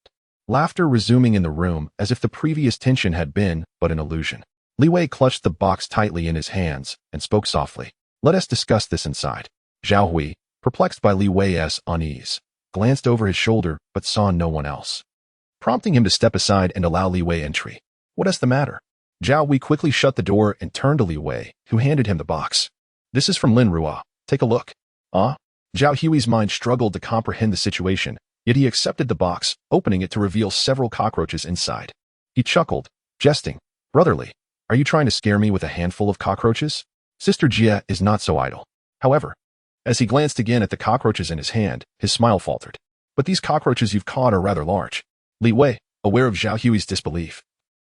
Laughter resuming in the room as if the previous tension had been but an illusion. Li Wei clutched the box tightly in his hands and spoke softly. Let us discuss this inside. Zhao Hui, perplexed by Li Wei's unease, glanced over his shoulder but saw no one else, prompting him to step aside and allow Li Wei entry. What is the matter? Zhao Hui quickly shut the door and turned to Li Wei, who handed him the box. This is from Lin Ruo. Take a look. Zhao Hui's mind struggled to comprehend the situation, yet he accepted the box, opening it to reveal several cockroaches inside. He chuckled, jesting. Brotherly, are you trying to scare me with a handful of cockroaches? Sister Jia is not so idle. However, as he glanced again at the cockroaches in his hand, his smile faltered. But these cockroaches you've caught are rather large. Li Wei, aware of Zhao Hui's disbelief,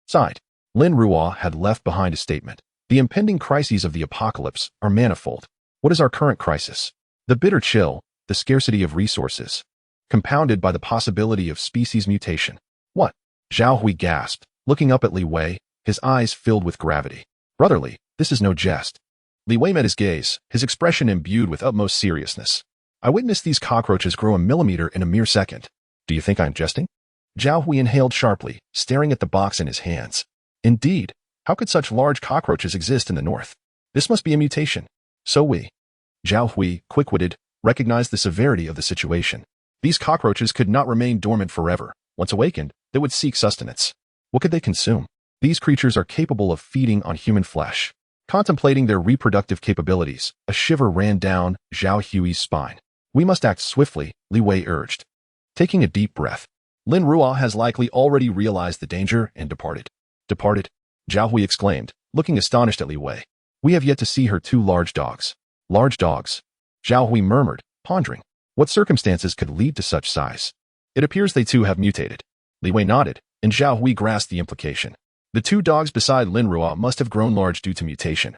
sighed. Lin Ruo had left behind a statement. The impending crises of the apocalypse are manifold. What is our current crisis? The bitter chill, the scarcity of resources, compounded by the possibility of species mutation. What? Zhao Hui gasped, looking up at Li Wei, his eyes filled with gravity. Brotherly, this is no jest. Li Wei met his gaze, his expression imbued with utmost seriousness. I witnessed these cockroaches grow a millimeter in a mere second. Do you think I am jesting? Zhao Hui inhaled sharply, staring at the box in his hands. Indeed, how could such large cockroaches exist in the north? This must be a mutation. So Zhao Hui, quick-witted, recognized the severity of the situation. These cockroaches could not remain dormant forever. Once awakened, they would seek sustenance. What could they consume? These creatures are capable of feeding on human flesh. Contemplating their reproductive capabilities, a shiver ran down Zhao Hui's spine. We must act swiftly, Li Wei urged. Taking a deep breath, Lin Ruo has likely already realized the danger and departed. Departed? Zhao Hui exclaimed, looking astonished at Li Wei. We have yet to see her two large dogs. Large dogs? Zhao Hui murmured, pondering. What circumstances could lead to such size? It appears they too have mutated. Li Wei nodded, and Zhao Hui grasped the implication. The two dogs beside Lin Ruo must have grown large due to mutation,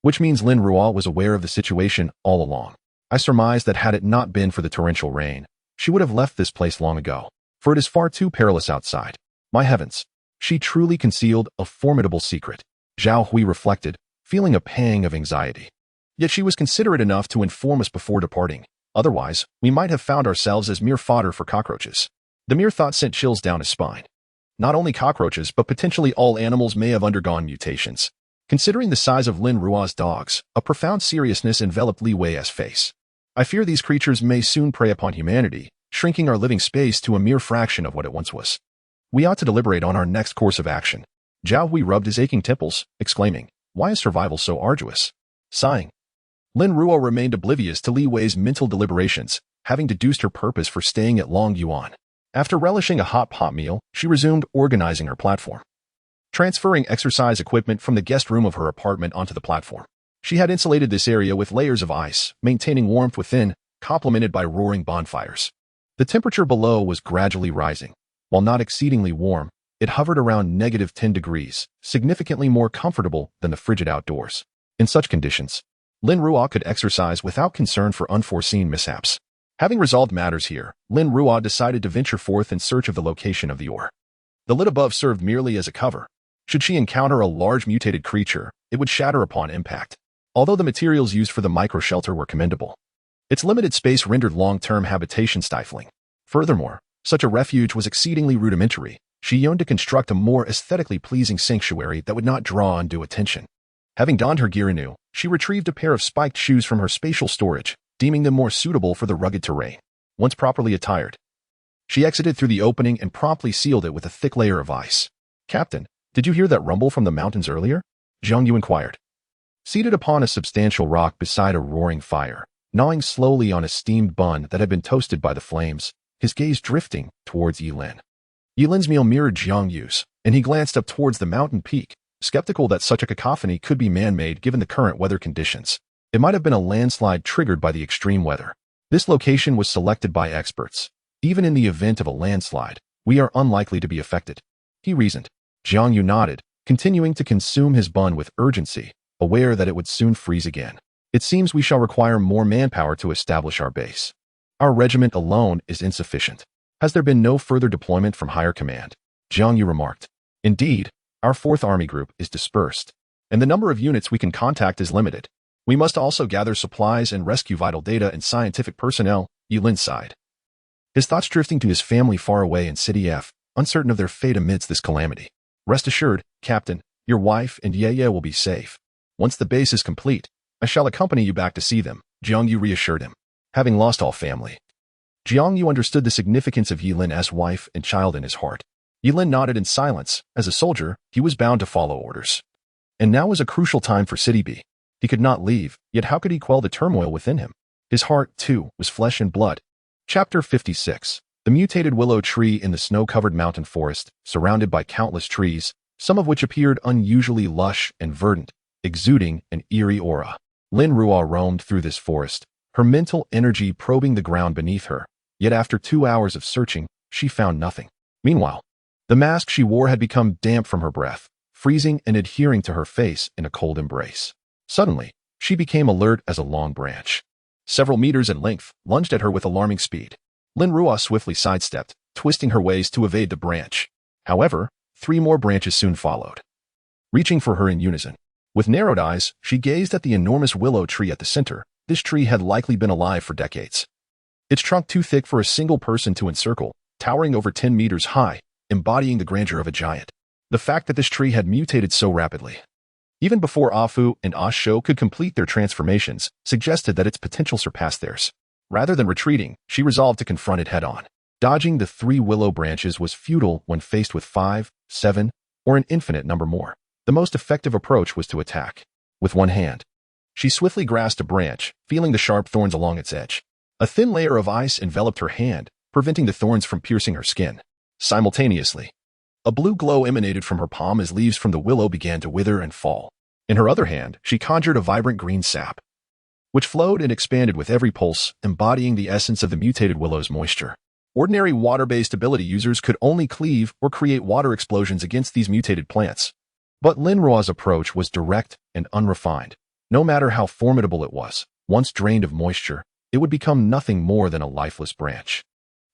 which means Lin Ruo was aware of the situation all along. I surmise that had it not been for the torrential rain, she would have left this place long ago, for it is far too perilous outside. My heavens, she truly concealed a formidable secret. Zhao Hui reflected, feeling a pang of anxiety. Yet she was considerate enough to inform us before departing. Otherwise, we might have found ourselves as mere fodder for cockroaches. The mere thought sent chills down his spine. Not only cockroaches, but potentially all animals may have undergone mutations. Considering the size of Lin Ruo's dogs, a profound seriousness enveloped Li Wei's face. I fear these creatures may soon prey upon humanity, shrinking our living space to a mere fraction of what it once was. We ought to deliberate on our next course of action. Zhao Hui rubbed his aching temples, exclaiming, why is survival so arduous? Sighing. Lin Ruo remained oblivious to Li Wei's mental deliberations, having deduced her purpose for staying at Long Yuan. After relishing a hot pot meal, she resumed organizing her platform. Transferring exercise equipment from the guest room of her apartment onto the platform. She had insulated this area with layers of ice, maintaining warmth within, complemented by roaring bonfires. The temperature below was gradually rising. While not exceedingly warm, it hovered around -10 degrees, significantly more comfortable than the frigid outdoors. In such conditions, Lin Ruo could exercise without concern for unforeseen mishaps. Having resolved matters here, Lin Ruo decided to venture forth in search of the location of the ore. The lid above served merely as a cover. Should she encounter a large mutated creature, it would shatter upon impact. Although the materials used for the micro-shelter were commendable, its limited space rendered long-term habitation stifling. Furthermore, such a refuge was exceedingly rudimentary. She yearned to construct a more aesthetically pleasing sanctuary that would not draw undue attention. Having donned her gear anew, she retrieved a pair of spiked shoes from her spatial storage, deeming them more suitable for the rugged terrain. Once properly attired, she exited through the opening and promptly sealed it with a thick layer of ice. Captain, did you hear that rumble from the mountains earlier? Zhang Yu inquired. Seated upon a substantial rock beside a roaring fire, gnawing slowly on a steamed bun that had been toasted by the flames, his gaze drifting towards Yilin. Yilin's meal mirrored Jiang Yu's, and he glanced up towards the mountain peak, skeptical that such a cacophony could be man-made given the current weather conditions. It might have been a landslide triggered by the extreme weather. This location was selected by experts. Even in the event of a landslide, we are unlikely to be affected, he reasoned. Jiang Yu nodded, continuing to consume his bun with urgency, aware that it would soon freeze again. It seems we shall require more manpower to establish our base. Our regiment alone is insufficient. Has there been no further deployment from higher command? Jiang Yu remarked. Indeed, our 4th Army Group is dispersed, and the number of units we can contact is limited. We must also gather supplies and rescue vital data and scientific personnel, Yilin sighed. His thoughts drifting to his family far away in City F, uncertain of their fate amidst this calamity. Rest assured, Captain, your wife and Ye will be safe. Once the base is complete, I shall accompany you back to see them, Jiang Yu reassured him. Having lost all family, Jiang Yu understood the significance of Yilin's wife and child in his heart. Yilin nodded in silence. As a soldier, he was bound to follow orders. And now was a crucial time for City B. He could not leave, yet how could he quell the turmoil within him? His heart, too, was flesh and blood. Chapter 56. The mutated willow tree in the snow-covered mountain forest, surrounded by countless trees, some of which appeared unusually lush and verdant, exuding an eerie aura. Lin Ruo roamed through this forest, her mental energy probing the ground beneath her, yet after 2 hours of searching, she found nothing. Meanwhile, the mask she wore had become damp from her breath, freezing and adhering to her face in a cold embrace. Suddenly, she became alert as a long branch, several meters in length, lunged at her with alarming speed. Lin Ruo swiftly sidestepped, twisting her ways to evade the branch. However, 3 more branches soon followed, reaching for her in unison. With narrowed eyes, she gazed at the enormous willow tree at the center. This tree had likely been alive for decades. Its trunk too thick for a single person to encircle, towering over 10 meters high, embodying the grandeur of a giant. The fact that this tree had mutated so rapidly, even before Afu and Asho could complete their transformations, suggested that its potential surpassed theirs. Rather than retreating, she resolved to confront it head-on. Dodging the 3 willow branches was futile when faced with 5, 7, or an infinite number more. The most effective approach was to attack. With one hand, she swiftly grasped a branch, feeling the sharp thorns along its edge. A thin layer of ice enveloped her hand, preventing the thorns from piercing her skin. Simultaneously, a blue glow emanated from her palm as leaves from the willow began to wither and fall. In her other hand, she conjured a vibrant green sap, which flowed and expanded with every pulse, embodying the essence of the mutated willow's moisture. Ordinary water-based ability users could only cleave or create water explosions against these mutated plants. But Lin Ruo's approach was direct and unrefined. No matter how formidable it was, once drained of moisture, it would become nothing more than a lifeless branch.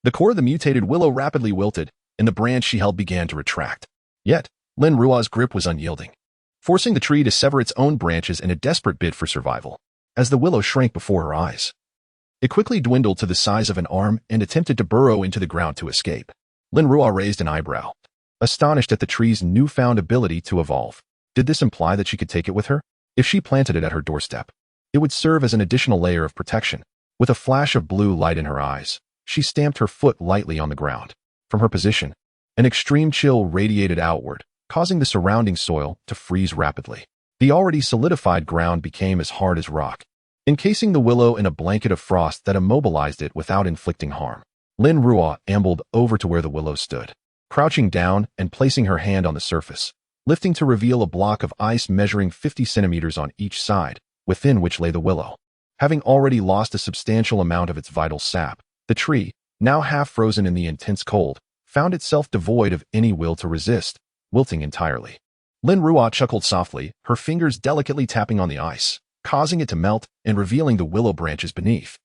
The core of the mutated willow rapidly wilted, and the branch she held began to retract. Yet, Lin Ruo's grip was unyielding, forcing the tree to sever its own branches in a desperate bid for survival. As the willow shrank before her eyes, it quickly dwindled to the size of an arm and attempted to burrow into the ground to escape. Lin Ruo raised an eyebrow, astonished at the tree's newfound ability to evolve. Did this imply that she could take it with her? If she planted it at her doorstep, it would serve as an additional layer of protection. With a flash of blue light in her eyes, she stamped her foot lightly on the ground. From her position, an extreme chill radiated outward, causing the surrounding soil to freeze rapidly. The already solidified ground became as hard as rock, encasing the willow in a blanket of frost that immobilized it without inflicting harm. Lin Ruo ambled over to where the willow stood, crouching down and placing her hand on the surface, lifting to reveal a block of ice measuring 50 centimeters on each side, within which lay the willow. Having already lost a substantial amount of its vital sap, the tree, now half frozen in the intense cold, found itself devoid of any will to resist, wilting entirely. Lin Ruo chuckled softly, her fingers delicately tapping on the ice, causing it to melt and revealing the willow branches beneath.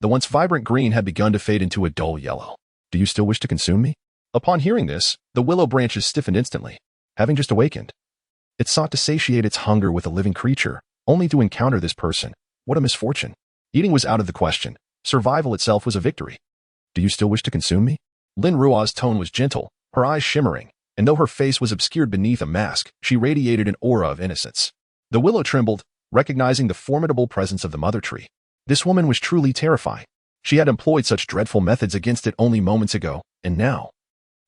The once vibrant green had begun to fade into a dull yellow. Do you still wish to consume me? Upon hearing this, the willow branches stiffened instantly, having just awakened. It sought to satiate its hunger with a living creature, only to encounter this person. What a misfortune. Eating was out of the question. Survival itself was a victory. Do you still wish to consume me? Lin Ruo's tone was gentle, her eyes shimmering, and though her face was obscured beneath a mask, she radiated an aura of innocence. The willow trembled, recognizing the formidable presence of the mother tree. This woman was truly terrifying. She had employed such dreadful methods against it only moments ago, and now.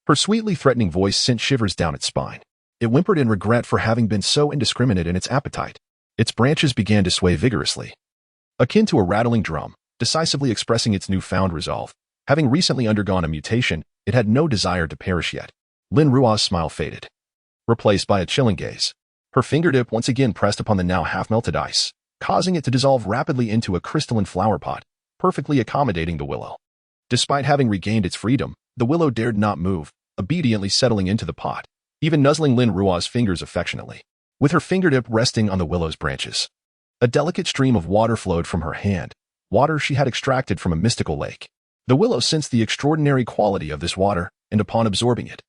Her sweetly threatening voice sent shivers down its spine. It whimpered in regret for having been so indiscriminate in its appetite. Its branches began to sway vigorously, akin to a rattling drum, decisively expressing its newfound resolve. Having recently undergone a mutation, it had no desire to perish yet. Lin Ruo's smile faded, replaced by a chilling gaze. Her fingertip once again pressed upon the now half-melted ice, causing it to dissolve rapidly into a crystalline flower pot, perfectly accommodating the willow. Despite having regained its freedom, the willow dared not move, obediently settling into the pot, even nuzzling Lin Ruo's fingers affectionately. With her fingertip resting on the willow's branches, a delicate stream of water flowed from her hand, water she had extracted from a mystical lake. The willow sensed the extraordinary quality of this water, and upon absorbing it,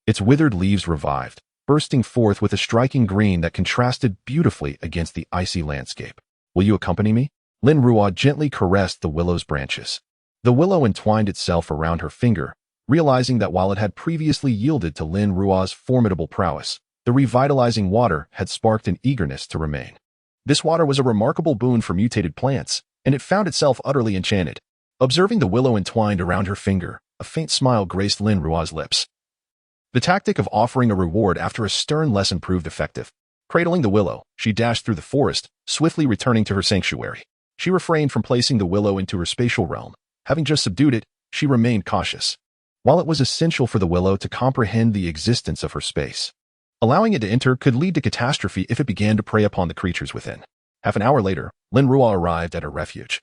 its withered leaves revived, bursting forth with a striking green that contrasted beautifully against the icy landscape. "Will you accompany me?" Lin Ruo gently caressed the willow's branches. The willow entwined itself around her finger, realizing that while it had previously yielded to Lin Ruo's formidable prowess, the revitalizing water had sparked an eagerness to remain. This water was a remarkable boon for mutated plants, and it found itself utterly enchanted. Observing the willow entwined around her finger, a faint smile graced Lin Ruo's lips. The tactic of offering a reward after a stern lesson proved effective. Cradling the willow, she dashed through the forest, swiftly returning to her sanctuary. She refrained from placing the willow into her spatial realm. Having just subdued it, she remained cautious. While it was essential for the willow to comprehend the existence of her space, allowing it to enter could lead to catastrophe if it began to prey upon the creatures within. Half an hour later, Lin Ruo arrived at her refuge,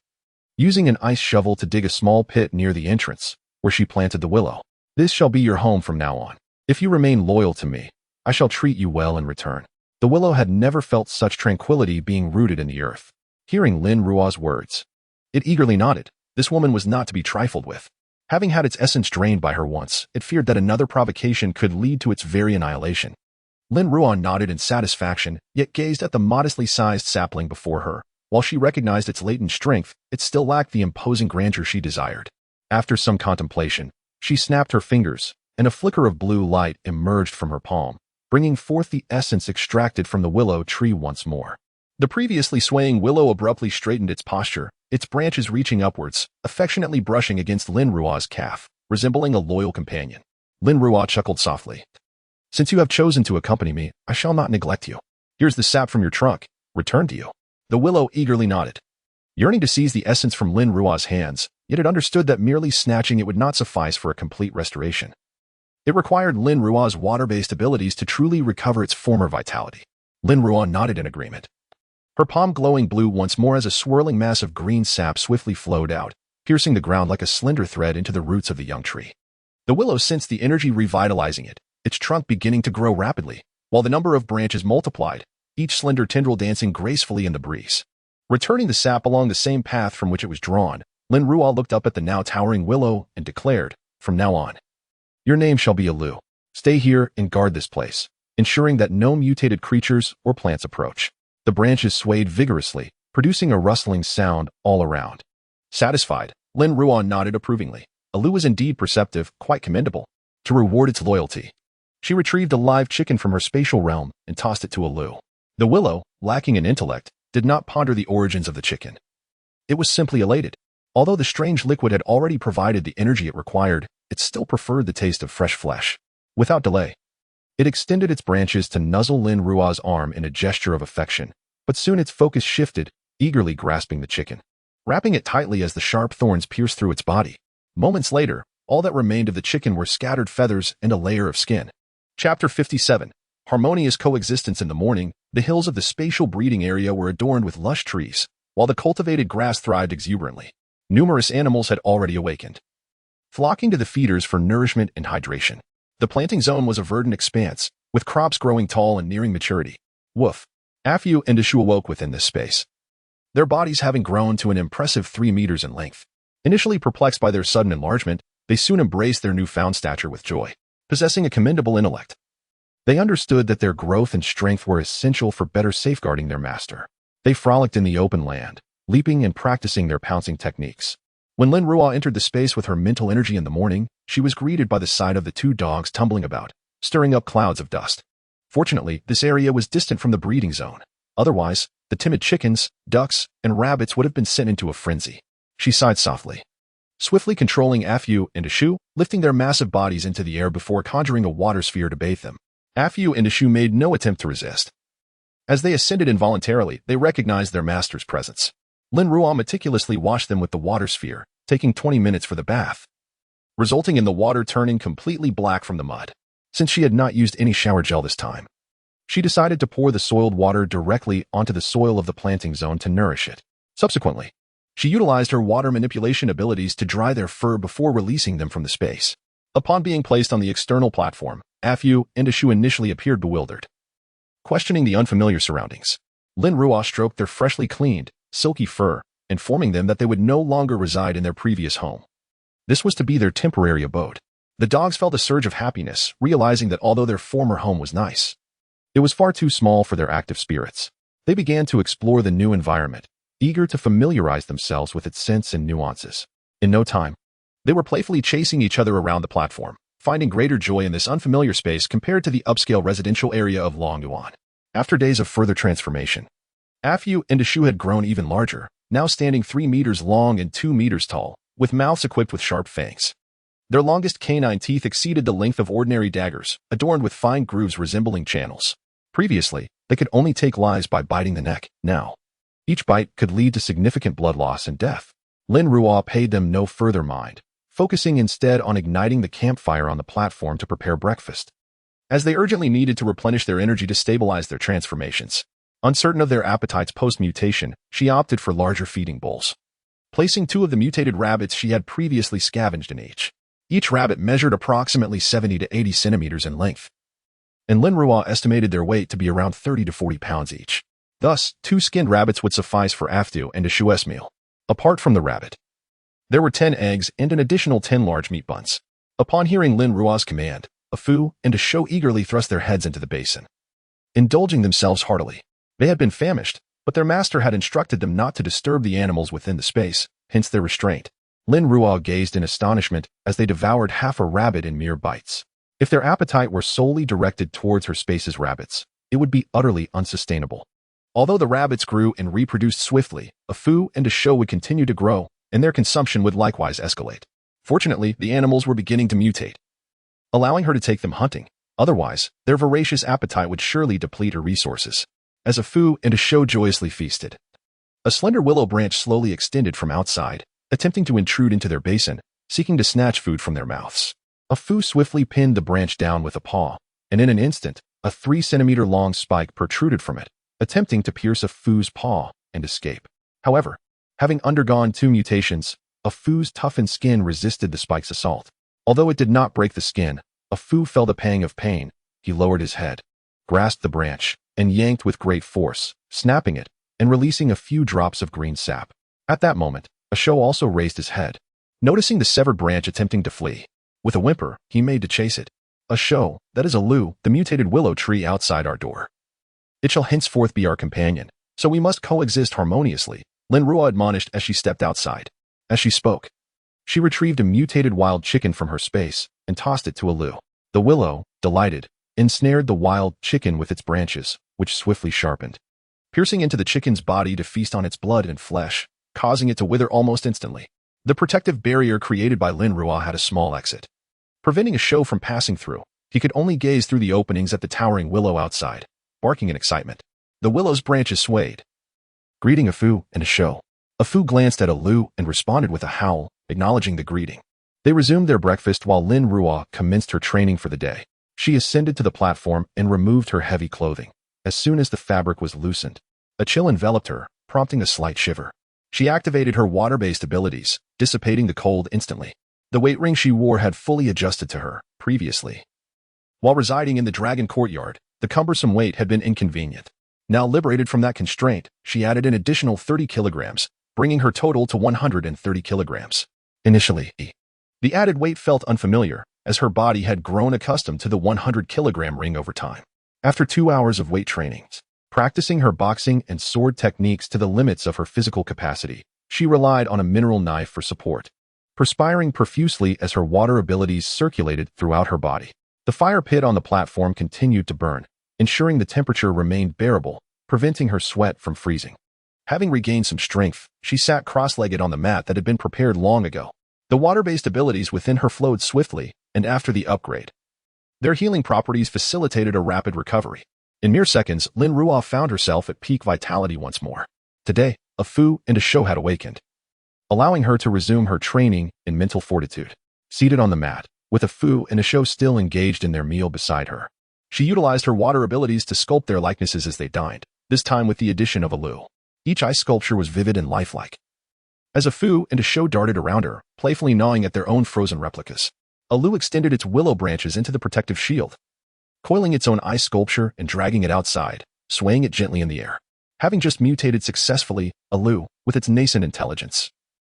using an ice shovel to dig a small pit near the entrance, where she planted the willow. "This shall be your home from now on. If you remain loyal to me, I shall treat you well in return." The willow had never felt such tranquility being rooted in the earth. Hearing Lin Ruo's words, it eagerly nodded. This woman was not to be trifled with. Having had its essence drained by her once, it feared that another provocation could lead to its very annihilation. Lin Ruo nodded in satisfaction, yet gazed at the modestly sized sapling before her. While she recognized its latent strength, it still lacked the imposing grandeur she desired. After some contemplation, she snapped her fingers, and a flicker of blue light emerged from her palm, bringing forth the essence extracted from the willow tree once more. The previously swaying willow abruptly straightened its posture, its branches reaching upwards, affectionately brushing against Lin Ruo's calf, resembling a loyal companion. Lin Ruo chuckled softly. "Since you have chosen to accompany me, I shall not neglect you. Here's the sap from your trunk, returned to you." The willow eagerly nodded, yearning to seize the essence from Lin Ruo's hands, yet it understood that merely snatching it would not suffice for a complete restoration. It required Lin Ruo's water-based abilities to truly recover its former vitality. Lin Ruo nodded in agreement, her palm glowing blue once more as a swirling mass of green sap swiftly flowed out, piercing the ground like a slender thread into the roots of the young tree. The willow sensed the energy revitalizing it, its trunk beginning to grow rapidly, while the number of branches multiplied, each slender tendril dancing gracefully in the breeze. Returning the sap along the same path from which it was drawn, Lin Ruo looked up at the now towering willow and declared, "From now on, your name shall be Alu. Stay here and guard this place, ensuring that no mutated creatures or plants approach." The branches swayed vigorously, producing a rustling sound all around. Satisfied, Lin Ruo nodded approvingly. Alu was indeed perceptive, quite commendable. To reward its loyalty, she retrieved a live chicken from her spatial realm and tossed it to Alu. The willow, lacking in intellect, did not ponder the origins of the chicken. It was simply elated. Although the strange liquid had already provided the energy it required, it still preferred the taste of fresh flesh. Without delay, it extended its branches to nuzzle Lin Ruo's arm in a gesture of affection, but soon its focus shifted, eagerly grasping the chicken, wrapping it tightly as the sharp thorns pierced through its body. Moments later, all that remained of the chicken were scattered feathers and a layer of skin. Chapter 57. Harmonious coexistence. In the morning, the hills of the spatial breeding area were adorned with lush trees, while the cultivated grass thrived exuberantly. Numerous animals had already awakened, flocking to the feeders for nourishment and hydration. The planting zone was a verdant expanse, with crops growing tall and nearing maturity. Woof. Afu and Ishu awoke within this space, their bodies having grown to an impressive 3 meters in length. Initially perplexed by their sudden enlargement, they soon embraced their newfound stature with joy. Possessing a commendable intellect, they understood that their growth and strength were essential for better safeguarding their master. They frolicked in the open land, leaping and practicing their pouncing techniques. When Lin Ruo entered the space with her mental energy in the morning, she was greeted by the sight of the 2 dogs tumbling about, stirring up clouds of dust. Fortunately, this area was distant from the breeding zone. Otherwise, the timid chickens, ducks, and rabbits would have been sent into a frenzy. She sighed softly, swiftly controlling Afu and Ishu, lifting their massive bodies into the air before conjuring a water sphere to bathe them. Afu and Ishu made no attempt to resist. As they ascended involuntarily, they recognized their master's presence. Lin Ruo meticulously washed them with the water sphere, taking 20 minutes for the bath, resulting in the water turning completely black from the mud. Since she had not used any shower gel this time, she decided to pour the soiled water directly onto the soil of the planting zone to nourish it. Subsequently, she utilized her water manipulation abilities to dry their fur before releasing them from the space. Upon being placed on the external platform, Afu and Ashu initially appeared bewildered. Questioning the unfamiliar surroundings, Lin Ruo stroked their freshly cleaned, silky fur, informing them that they would no longer reside in their previous home. This was to be their temporary abode. The dogs felt a surge of happiness, realizing that although their former home was nice, it was far too small for their active spirits. They began to explore the new environment, eager to familiarize themselves with its scents and nuances. In no time, they were playfully chasing each other around the platform, finding greater joy in this unfamiliar space compared to the upscale residential area of Longyuan. After days of further transformation, Afu and Ashu had grown even larger, now standing 3 meters long and 2 meters tall, with mouths equipped with sharp fangs. Their longest canine teeth exceeded the length of ordinary daggers, adorned with fine grooves resembling channels. Previously, they could only take lives by biting the neck. Now, each bite could lead to significant blood loss and death. Lin Ruo paid them no further mind, focusing instead on igniting the campfire on the platform to prepare breakfast, as they urgently needed to replenish their energy to stabilize their transformations. Uncertain of their appetites post-mutation, she opted for larger feeding bowls, placing 2 of the mutated rabbits she had previously scavenged in each. Each rabbit measured approximately 70 to 80 centimeters in length, and Lin Ruo estimated their weight to be around 30 to 40 pounds each. Thus, 2 skinned rabbits would suffice for Aftu and Ashu's meal. Apart from the rabbit, there were 10 eggs and an additional 10 large meat buns. Upon hearing Lin Ruo's command, Afu and Ashu eagerly thrust their heads into the basin, indulging themselves heartily. They had been famished, but their master had instructed them not to disturb the animals within the space, hence their restraint. Lin Ruo gazed in astonishment as they devoured half a rabbit in mere bites. If their appetite were solely directed towards her space's rabbits, it would be utterly unsustainable. Although the rabbits grew and reproduced swiftly, Afu and Ashu would continue to grow, and their consumption would likewise escalate. Fortunately, the animals were beginning to mutate, allowing her to take them hunting. Otherwise, their voracious appetite would surely deplete her resources. As Afu and Ashu joyously feasted, a slender willow branch slowly extended from outside, attempting to intrude into their basin, seeking to snatch food from their mouths. Afu swiftly pinned the branch down with a paw, and in an instant, a 3-centimeter-long spike protruded from it, attempting to pierce Afu's paw and escape. However, having undergone 2 mutations, Afu's toughened skin resisted the spike's assault. Although it did not break the skin, Afu felt a pang of pain. He lowered his head, grasped the branch, and yanked with great force, snapping it and releasing a few drops of green sap. At that moment, Ashu also raised his head, noticing the severed branch attempting to flee. With a whimper, he made to chase it. Ashu, that is Alu, the mutated willow tree outside our door. It shall henceforth be our companion, so we must coexist harmoniously, Lin Ruo admonished as she stepped outside. As she spoke, she retrieved a mutated wild chicken from her space and tossed it to Alu. The willow, delighted, ensnared the wild chicken with its branches, which swiftly sharpened, piercing into the chicken's body to feast on its blood and flesh, causing it to wither almost instantly. The protective barrier created by Lin Ruo had a small exit, preventing Ashu from passing through. He could only gaze through the openings at the towering willow outside, barking in excitement. The willow's branches swayed, greeting Afu and Ashu. Afu glanced at Alu and responded with a howl, acknowledging the greeting. They resumed their breakfast while Lin Ruo commenced her training for the day. She ascended to the platform and removed her heavy clothing. As soon as the fabric was loosened, a chill enveloped her, prompting a slight shiver. She activated her water-based abilities, dissipating the cold instantly. The weight ring she wore had fully adjusted to her, previously. While residing in the dragon courtyard, the cumbersome weight had been inconvenient. Now liberated from that constraint, she added an additional 30 kilograms, bringing her total to 130 kilograms. Initially, the added weight felt unfamiliar, as her body had grown accustomed to the 100-kilogram ring over time. After 2 hours of weight training, practicing her boxing and sword techniques to the limits of her physical capacity, she relied on a mineral knife for support, perspiring profusely as her water abilities circulated throughout her body. The fire pit on the platform continued to burn, ensuring the temperature remained bearable, preventing her sweat from freezing. Having regained some strength, she sat cross-legged on the mat that had been prepared long ago. The water-based abilities within her flowed swiftly, and after the upgrade, their healing properties facilitated a rapid recovery. In mere seconds, Lin Ruo found herself at peak vitality once more. Today, A Fu and a Shou had awakened, allowing her to resume her training in mental fortitude. Seated on the mat, with a Fu and a Shou still engaged in their meal beside her, she utilized her water abilities to sculpt their likenesses as they dined, this time with the addition of a Lu. Each eye sculpture was vivid and lifelike. As a Fu and a Shou darted around her, playfully gnawing at their own frozen replicas, a Lu extended its willow branches into the protective shield, coiling its own eye sculpture and dragging it outside, swaying it gently in the air. Having just mutated successfully, a Lu, with its nascent intelligence,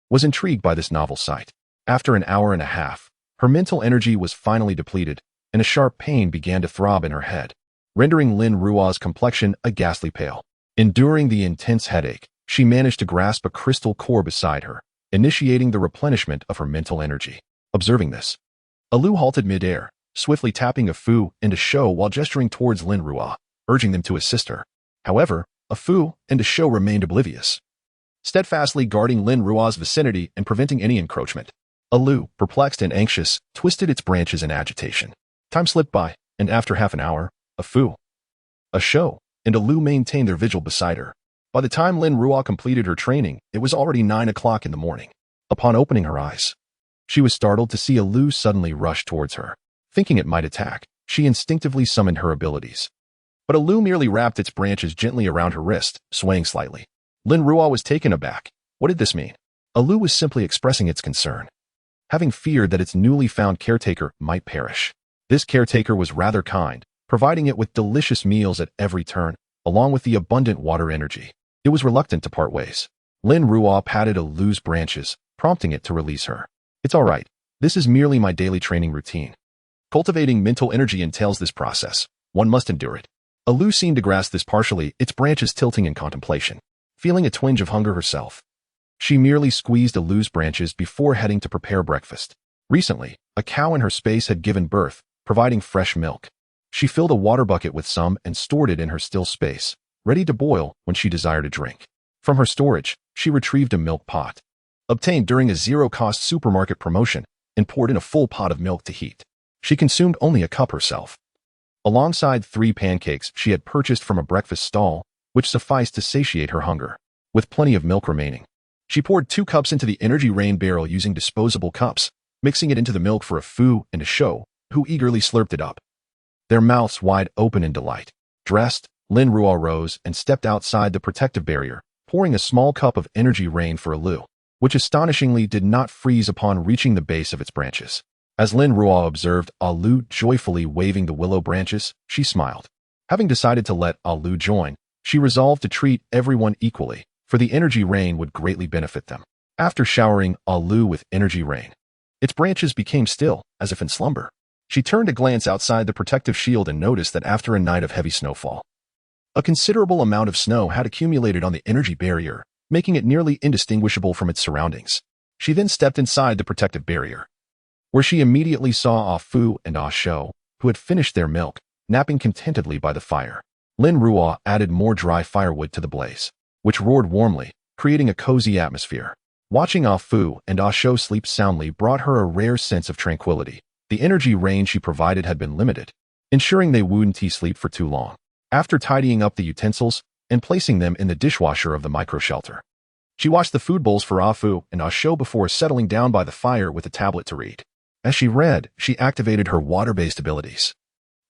was intrigued by this novel sight. After an hour and a half, her mental energy was finally depleted, and a sharp pain began to throb in her head, rendering Lin Ruo's complexion a ghastly pale. Enduring the intense headache, she managed to grasp a crystal core beside her, initiating the replenishment of her mental energy. Observing this, a Lu halted mid-air, swiftly tapping a Fu and a Shou while gesturing towards Lin Ruo, urging them to assist her. However, a Fu and a Shou remained oblivious, steadfastly guarding Lin Ruo's vicinity and preventing any encroachment. A Lu, perplexed and anxious, twisted its branches in agitation. Time slipped by, and after half an hour, a Fu, a Shou, and a Lu maintained their vigil beside her. By the time Lin Ruo completed her training, it was already 9 o'clock in the morning. Upon opening her eyes, she was startled to see a Lu suddenly rush towards her. Thinking it might attack, she instinctively summoned her abilities. But a Lu merely wrapped its branches gently around her wrist, swaying slightly. Lin Ruo was taken aback. What did this mean? A Lu was simply expressing its concern, having feared that its newly found caretaker might perish. This caretaker was rather kind, providing it with delicious meals at every turn, along with the abundant water energy. It was reluctant to part ways. Lin Ruo patted a Lu's branches, prompting it to release her. It's all right. This is merely my daily training routine. Cultivating mental energy entails this process. One must endure it. A Lu seemed to grasp this partially, its branches tilting in contemplation. Feeling a twinge of hunger herself, she merely squeezed a Lu's branches before heading to prepare breakfast. Recently, a cow in her space had given birth, providing fresh milk. She filled a water bucket with some and stored it in her still space, ready to boil when she desired a drink. From her storage, she retrieved a milk pot, obtained during a zero-cost supermarket promotion, and poured in a full pot of milk to heat. She consumed only a cup herself, alongside 3 pancakes she had purchased from a breakfast stall, which sufficed to satiate her hunger. With plenty of milk remaining, she poured 2 cups into the energy rain barrel using disposable cups, mixing it into the milk for a Fu and a Shou, who eagerly slurped it up, their mouths wide open in delight. Dressed, Lin Ruo rose and stepped outside the protective barrier, pouring a small cup of energy rain for a Lu, which astonishingly did not freeze upon reaching the base of its branches. As Lin Ruo observed A Lu joyfully waving the willow branches, she smiled. Having decided to let A Lu join, she resolved to treat everyone equally, for the energy rain would greatly benefit them. After showering A Lu with energy rain, its branches became still, as if in slumber. She turned to glance outside the protective shield and noticed that after a night of heavy snowfall, a considerable amount of snow had accumulated on the energy barrier, making it nearly indistinguishable from its surroundings. She then stepped inside the protective barrier, where she immediately saw Ah Fu and Ah Shou, who had finished their milk, napping contentedly by the fire. Lin Ruo added more dry firewood to the blaze, which roared warmly, creating a cozy atmosphere. Watching Ah Fu and Ah Shou sleep soundly brought her a rare sense of tranquility. The energy range she provided had been limited, ensuring they wouldn't sleep for too long. After tidying up the utensils and placing them in the dishwasher of the micro-shelter, she washed the food bowls for Ah Fu and Ah Shou before settling down by the fire with a tablet to read. As she read, she activated her water-based abilities,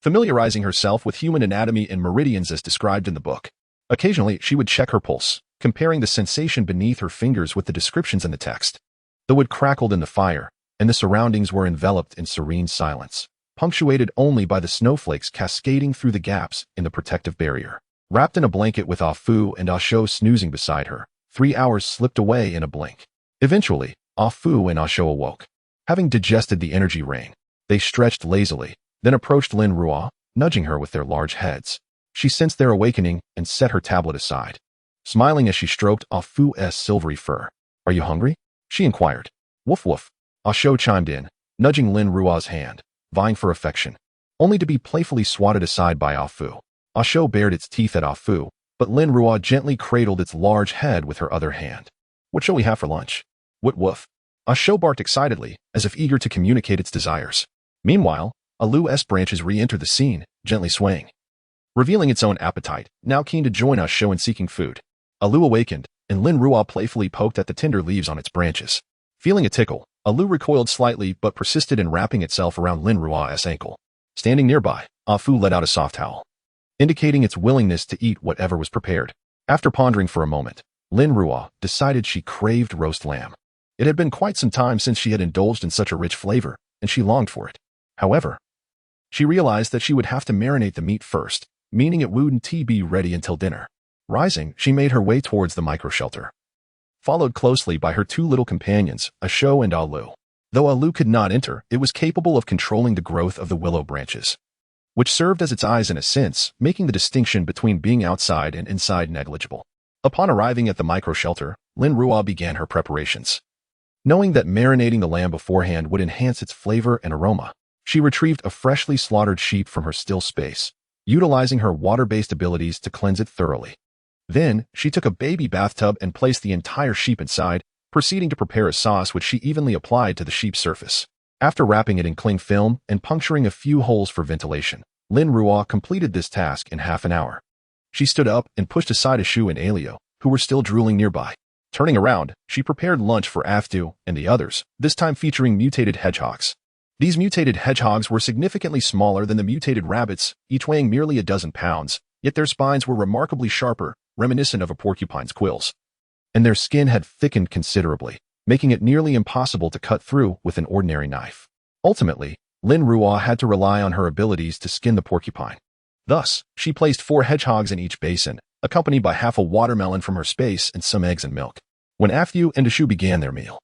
familiarizing herself with human anatomy and meridians as described in the book. Occasionally, she would check her pulse, comparing the sensation beneath her fingers with the descriptions in the text. The wood crackled in the fire, and the surroundings were enveloped in serene silence, punctuated only by the snowflakes cascading through the gaps in the protective barrier. Wrapped in a blanket with Ah Fu and Ah Shou snoozing beside her, 3 hours slipped away in a blink. Eventually, Ah Fu and Ah Shou awoke. Having digested the energy rain, they stretched lazily, then approached Lin Ruo, nudging her with their large heads. She sensed their awakening and set her tablet aside, smiling as she stroked Ah Fu's silvery fur. "Are you hungry?" she inquired. "Woof woof." Ah Shou chimed in, nudging Lin Ruo's hand, vying for affection, only to be playfully swatted aside by Ah Fu. Ah Shou bared its teeth at Ah Fu, but Lin Ruo gently cradled its large head with her other hand. "What shall we have for lunch?" "Wit woof." Ah Shou barked excitedly, as if eager to communicate its desires. Meanwhile, A Lu's branches re-entered the scene, gently swaying, revealing its own appetite, now keen to join Ah Shou in seeking food. A Lu awakened, and Lin Ruo playfully poked at the tender leaves on its branches. Feeling a tickle, Alu recoiled slightly but persisted in wrapping itself around Lin Ruo's ankle. Standing nearby, Afu let out a soft howl, indicating its willingness to eat whatever was prepared. After pondering for a moment, Lin Ruo decided she craved roast lamb. It had been quite some time since she had indulged in such a rich flavor, and she longed for it. However, she realized that she would have to marinate the meat first, meaning it wouldn't be ready until dinner. Rising, she made her way towards the micro-shelter, followed closely by her two little companions, Asho and Alu. Though Alu could not enter, it was capable of controlling the growth of the willow branches, which served as its eyes in a sense, making the distinction between being outside and inside negligible. Upon arriving at the micro-shelter, Lin Ruo began her preparations. Knowing that marinating the lamb beforehand would enhance its flavor and aroma, she retrieved a freshly slaughtered sheep from her still space, utilizing her water-based abilities to cleanse it thoroughly. Then, she took a baby bathtub and placed the entire sheep inside, proceeding to prepare a sauce which she evenly applied to the sheep's surface. After wrapping it in cling film and puncturing a few holes for ventilation, Lin Ruo completed this task in half an hour. She stood up and pushed aside Ashu and Alio, who were still drooling nearby. Turning around, she prepared lunch for Afdu and the others, this time featuring mutated hedgehogs. These mutated hedgehogs were significantly smaller than the mutated rabbits, each weighing merely a dozen pounds, yet their spines were remarkably sharper, reminiscent of a porcupine's quills. And their skin had thickened considerably, making it nearly impossible to cut through with an ordinary knife. Ultimately, Lin Ruo had to rely on her abilities to skin the porcupine. Thus, she placed 4 hedgehogs in each basin, accompanied by half a watermelon from her space and some eggs and milk. When Afyu and Ashu began their meal,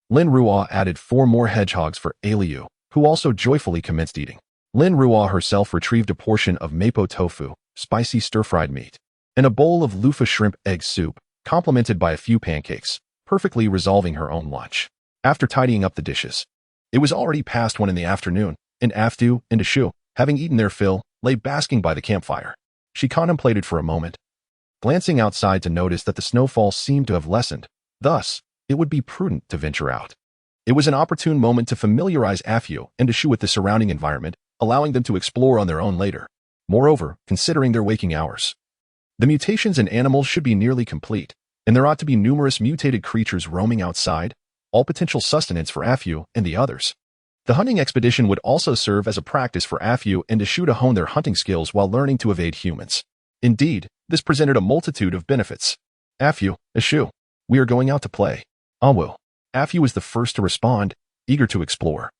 Lin Ruo added 4 more hedgehogs for Aliu, who also joyfully commenced eating. Lin Ruo herself retrieved a portion of mapo tofu, spicy stir-fried meat, and a bowl of loofah shrimp egg soup, complemented by a few pancakes, perfectly resolving her own lunch. After tidying up the dishes, it was already past 1 in the afternoon, and Afdu and Ashu, having eaten their fill, lay basking by the campfire. She contemplated for a moment, glancing outside to notice that the snowfall seemed to have lessened. Thus, it would be prudent to venture out. It was an opportune moment to familiarize Afyu and Ashu with the surrounding environment, allowing them to explore on their own later. Moreover, considering their waking hours, the mutations in animals should be nearly complete, and there ought to be numerous mutated creatures roaming outside, all potential sustenance for Afyu and the others. The hunting expedition would also serve as a practice for Afyu and Ashu to hone their hunting skills while learning to evade humans. Indeed, this presented a multitude of benefits. Afyu, Ashu, we are going out to play. Awu. Afyu was the first to respond, eager to explore,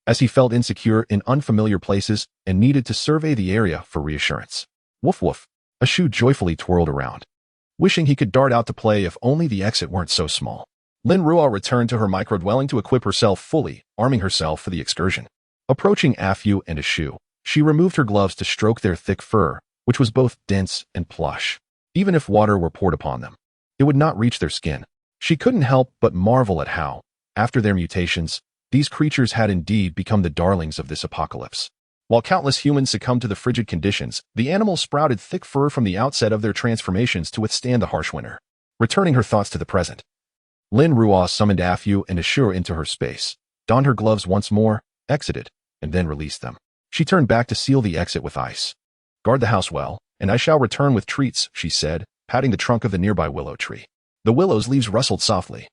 as he felt insecure in unfamiliar places and needed to survey the area for reassurance. Woof woof. Ashu joyfully twirled around, wishing he could dart out to play if only the exit weren't so small. Lin Ruo returned to her micro-dwelling to equip herself fully, arming herself for the excursion. Approaching Afyu and Ashu, she removed her gloves to stroke their thick fur, which was both dense and plush. Even if water were poured upon them, it would not reach their skin. She couldn't help but marvel at how, after their mutations, these creatures had indeed become the darlings of this apocalypse. While countless humans succumbed to the frigid conditions, the animals sprouted thick fur from the outset of their transformations to withstand the harsh winter. Returning her thoughts to the present, Lin Ruo summoned Afyu and Ashu into her space, donned her gloves once more, exited, and then released them. She turned back to seal the exit with ice. Guard the house well, and I shall return with treats, she said, patting the trunk of the nearby willow tree. The willow's leaves rustled softly,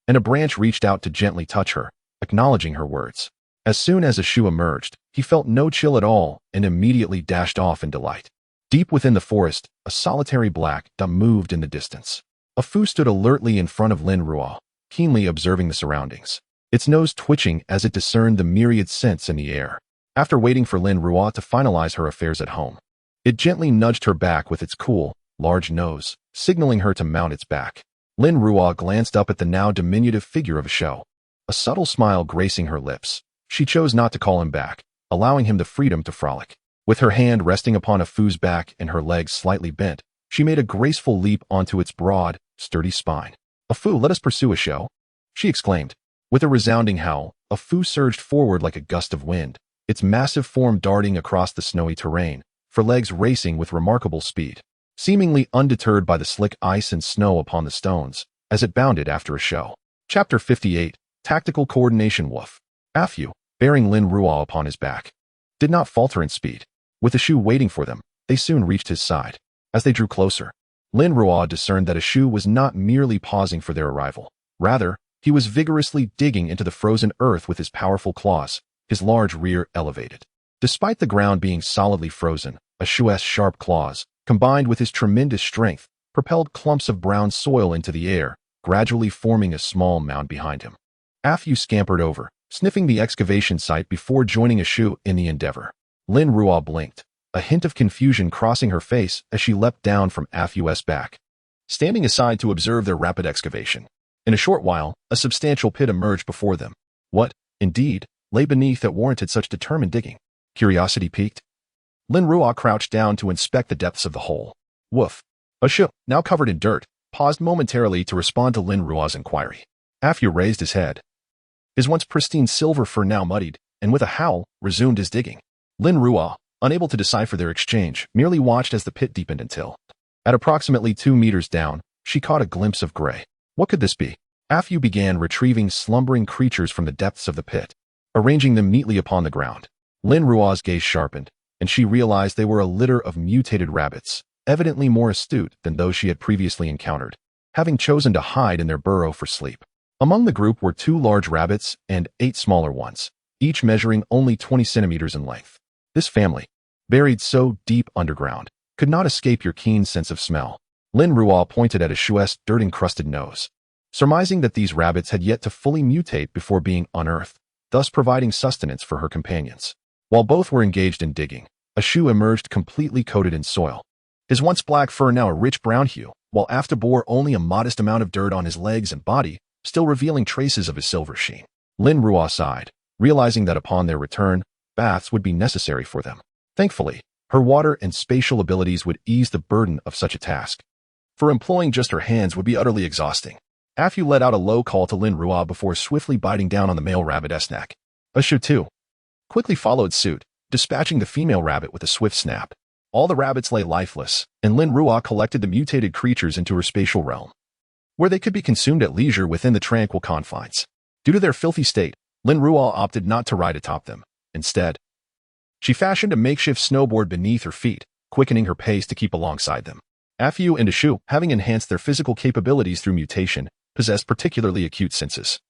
and a branch reached out to gently touch her, acknowledging her words. As soon as Ashu emerged, he felt no chill at all and immediately dashed off in delight. Deep within the forest, a solitary black dot moved in the distance. Afu stood alertly in front of Lin Ruo, keenly observing the surroundings, its nose twitching as it discerned the myriad scents in the air. After waiting for Lin Ruo to finalize her affairs at home, it gently nudged her back with its cool, large nose, signaling her to mount its back. Lin Ruo glanced up at the now diminutive figure of Ashu, a subtle smile gracing her lips. She chose not to call him back, allowing him the freedom to frolic. With her hand resting upon Afu's back and her legs slightly bent, she made a graceful leap onto its broad, sturdy spine. Afu, let us pursue Ashu, she exclaimed. With a resounding howl, Afu surged forward like a gust of wind, its massive form darting across the snowy terrain, her legs racing with remarkable speed, seemingly undeterred by the slick ice and snow upon the stones, as it bounded after Ashu. Chapter 58, Tactical Coordination. Woof. Afyu, bearing Lin Ruo upon his back, did not falter in speed. With Ashu waiting for them, they soon reached his side. As they drew closer, Lin Ruo discerned that a Shu was not merely pausing for their arrival. Rather, he was vigorously digging into the frozen earth with his powerful claws, his large rear elevated. Despite the ground being solidly frozen, a Shu's sharp claws, combined with his tremendous strength, propelled clumps of brown soil into the air, gradually forming a small mound behind him. Afu scampered over, sniffing the excavation site before joining a Shu in the endeavor. Lin Ruo blinked, a hint of confusion crossing her face as she leapt down from Afu's back, standing aside to observe their rapid excavation. In a short while, a substantial pit emerged before them. What, indeed, lay beneath that warranted such determined digging? Curiosity piqued. Lin Ruo crouched down to inspect the depths of the hole. Woof. A Shu, now covered in dirt, paused momentarily to respond to Lin Ruo's inquiry. Afu raised his head. His once pristine silver fur now muddied, and with a howl, resumed his digging. Lin Ruo, unable to decipher their exchange, merely watched as the pit deepened until, at approximately 2 meters down, she caught a glimpse of gray. What could this be? Afu began retrieving slumbering creatures from the depths of the pit, arranging them neatly upon the ground. Lin Ruo's gaze sharpened, and she realized they were a litter of mutated rabbits, evidently more astute than those she had previously encountered, having chosen to hide in their burrow for sleep. Among the group were 2 large rabbits and 8 smaller ones, each measuring only 20 centimeters in length. This family, buried so deep underground, could not escape your keen sense of smell. Lin Ruo pointed at a Shu's dirt-encrusted nose, surmising that these rabbits had yet to fully mutate before being unearthed, thus providing sustenance for her companions. While both were engaged in digging, a Shu emerged completely coated in soil, his once black fur now a rich brown hue, while Afta bore only a modest amount of dirt on his legs and body, still revealing traces of his silver sheen. Lin Ruo sighed, realizing that upon their return, baths would be necessary for them. Thankfully, her water and spatial abilities would ease the burden of such a task, for employing just her hands would be utterly exhausting. Afu let out a low call to Lin Ruo before swiftly biting down on the male rabbit's neck. A Shu too quickly followed suit, dispatching the female rabbit with a swift snap. All the rabbits lay lifeless, and Lin Ruo collected the mutated creatures into her spatial realm, where they could be consumed at leisure within the tranquil confines. Due to their filthy state, Lin Ruo opted not to ride atop them. Instead, she fashioned a makeshift snowboard beneath her feet, quickening her pace to keep alongside them. Afu and a Shu, having enhanced their physical capabilities through mutation, possessed particularly acute senses,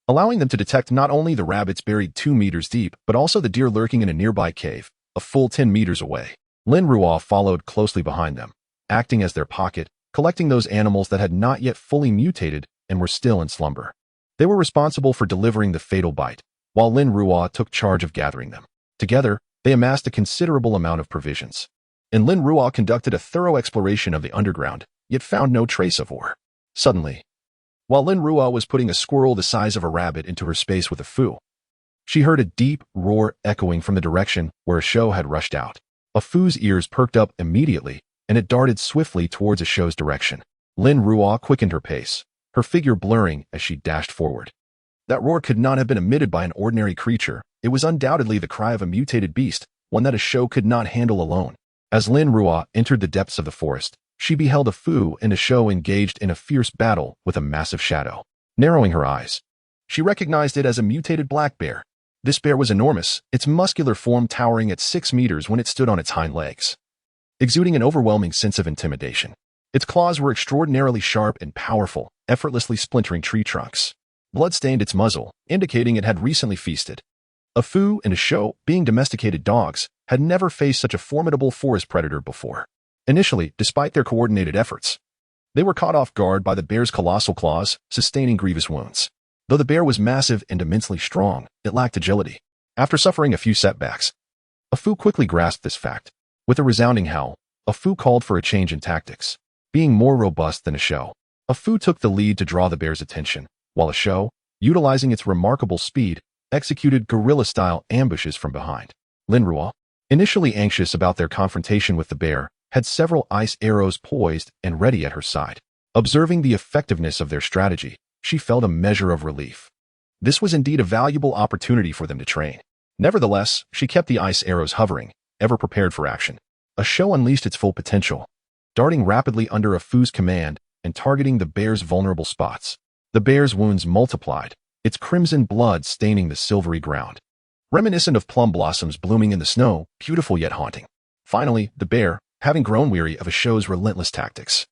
allowing them to detect not only the rabbits buried 2 meters deep, but also the deer lurking in a nearby cave, a full 10 meters away. Lin Ruo followed closely behind them, acting as their pocket, collecting those animals that had not yet fully mutated and were still in slumber. They were responsible for delivering the fatal bite, while Lin Ruo took charge of gathering them. Together, they amassed a considerable amount of provisions, and Lin Ruo conducted a thorough exploration of the underground, yet found no trace of ore. Suddenly, while Lin Ruo was putting a squirrel the size of a rabbit into her space with a Fu, she heard a deep roar echoing from the direction where a Shu had rushed out. A Fu's ears perked up immediately, and it darted swiftly towards a Shu's direction. Lin Ruo quickened her pace, her figure blurring as she dashed forward. That roar could not have been emitted by an ordinary creature. It was undoubtedly the cry of a mutated beast, one that a Shu could not handle alone. As Lin Ruo entered the depths of the forest, she beheld a Fu and a Shu engaged in a fierce battle with a massive shadow. Narrowing her eyes, she recognized it as a mutated black bear. This bear was enormous, its muscular form towering at 6 meters when it stood on its hind legs, exuding an overwhelming sense of intimidation. Its claws were extraordinarily sharp and powerful, effortlessly splintering tree trunks. Blood stained its muzzle, indicating it had recently feasted. A Fu and a Shu, being domesticated dogs, had never faced such a formidable forest predator before. Initially, despite their coordinated efforts, they were caught off guard by the bear's colossal claws, sustaining grievous wounds. Though the bear was massive and immensely strong, it lacked agility. After suffering a few setbacks, a Fu quickly grasped this fact. With a resounding howl, a Fu called for a change in tactics. Being more robust than a Shu, a Fu took the lead to draw the bear's attention, while a Shu, utilizing its remarkable speed, executed guerrilla-style ambushes from behind. Lin Ruo, initially anxious about their confrontation with the bear, had several ice arrows poised and ready at her side. Observing the effectiveness of their strategy, she felt a measure of relief. This was indeed a valuable opportunity for them to train. Nevertheless, she kept the ice arrows hovering, ever prepared for action. A Shu unleashed its full potential, darting rapidly under a Fu's command and targeting the bear's vulnerable spots. The bear's wounds multiplied, its crimson blood staining the silvery ground, reminiscent of plum blossoms blooming in the snow, beautiful yet haunting. Finally, the bear, having grown weary of a Shu's relentless tactics,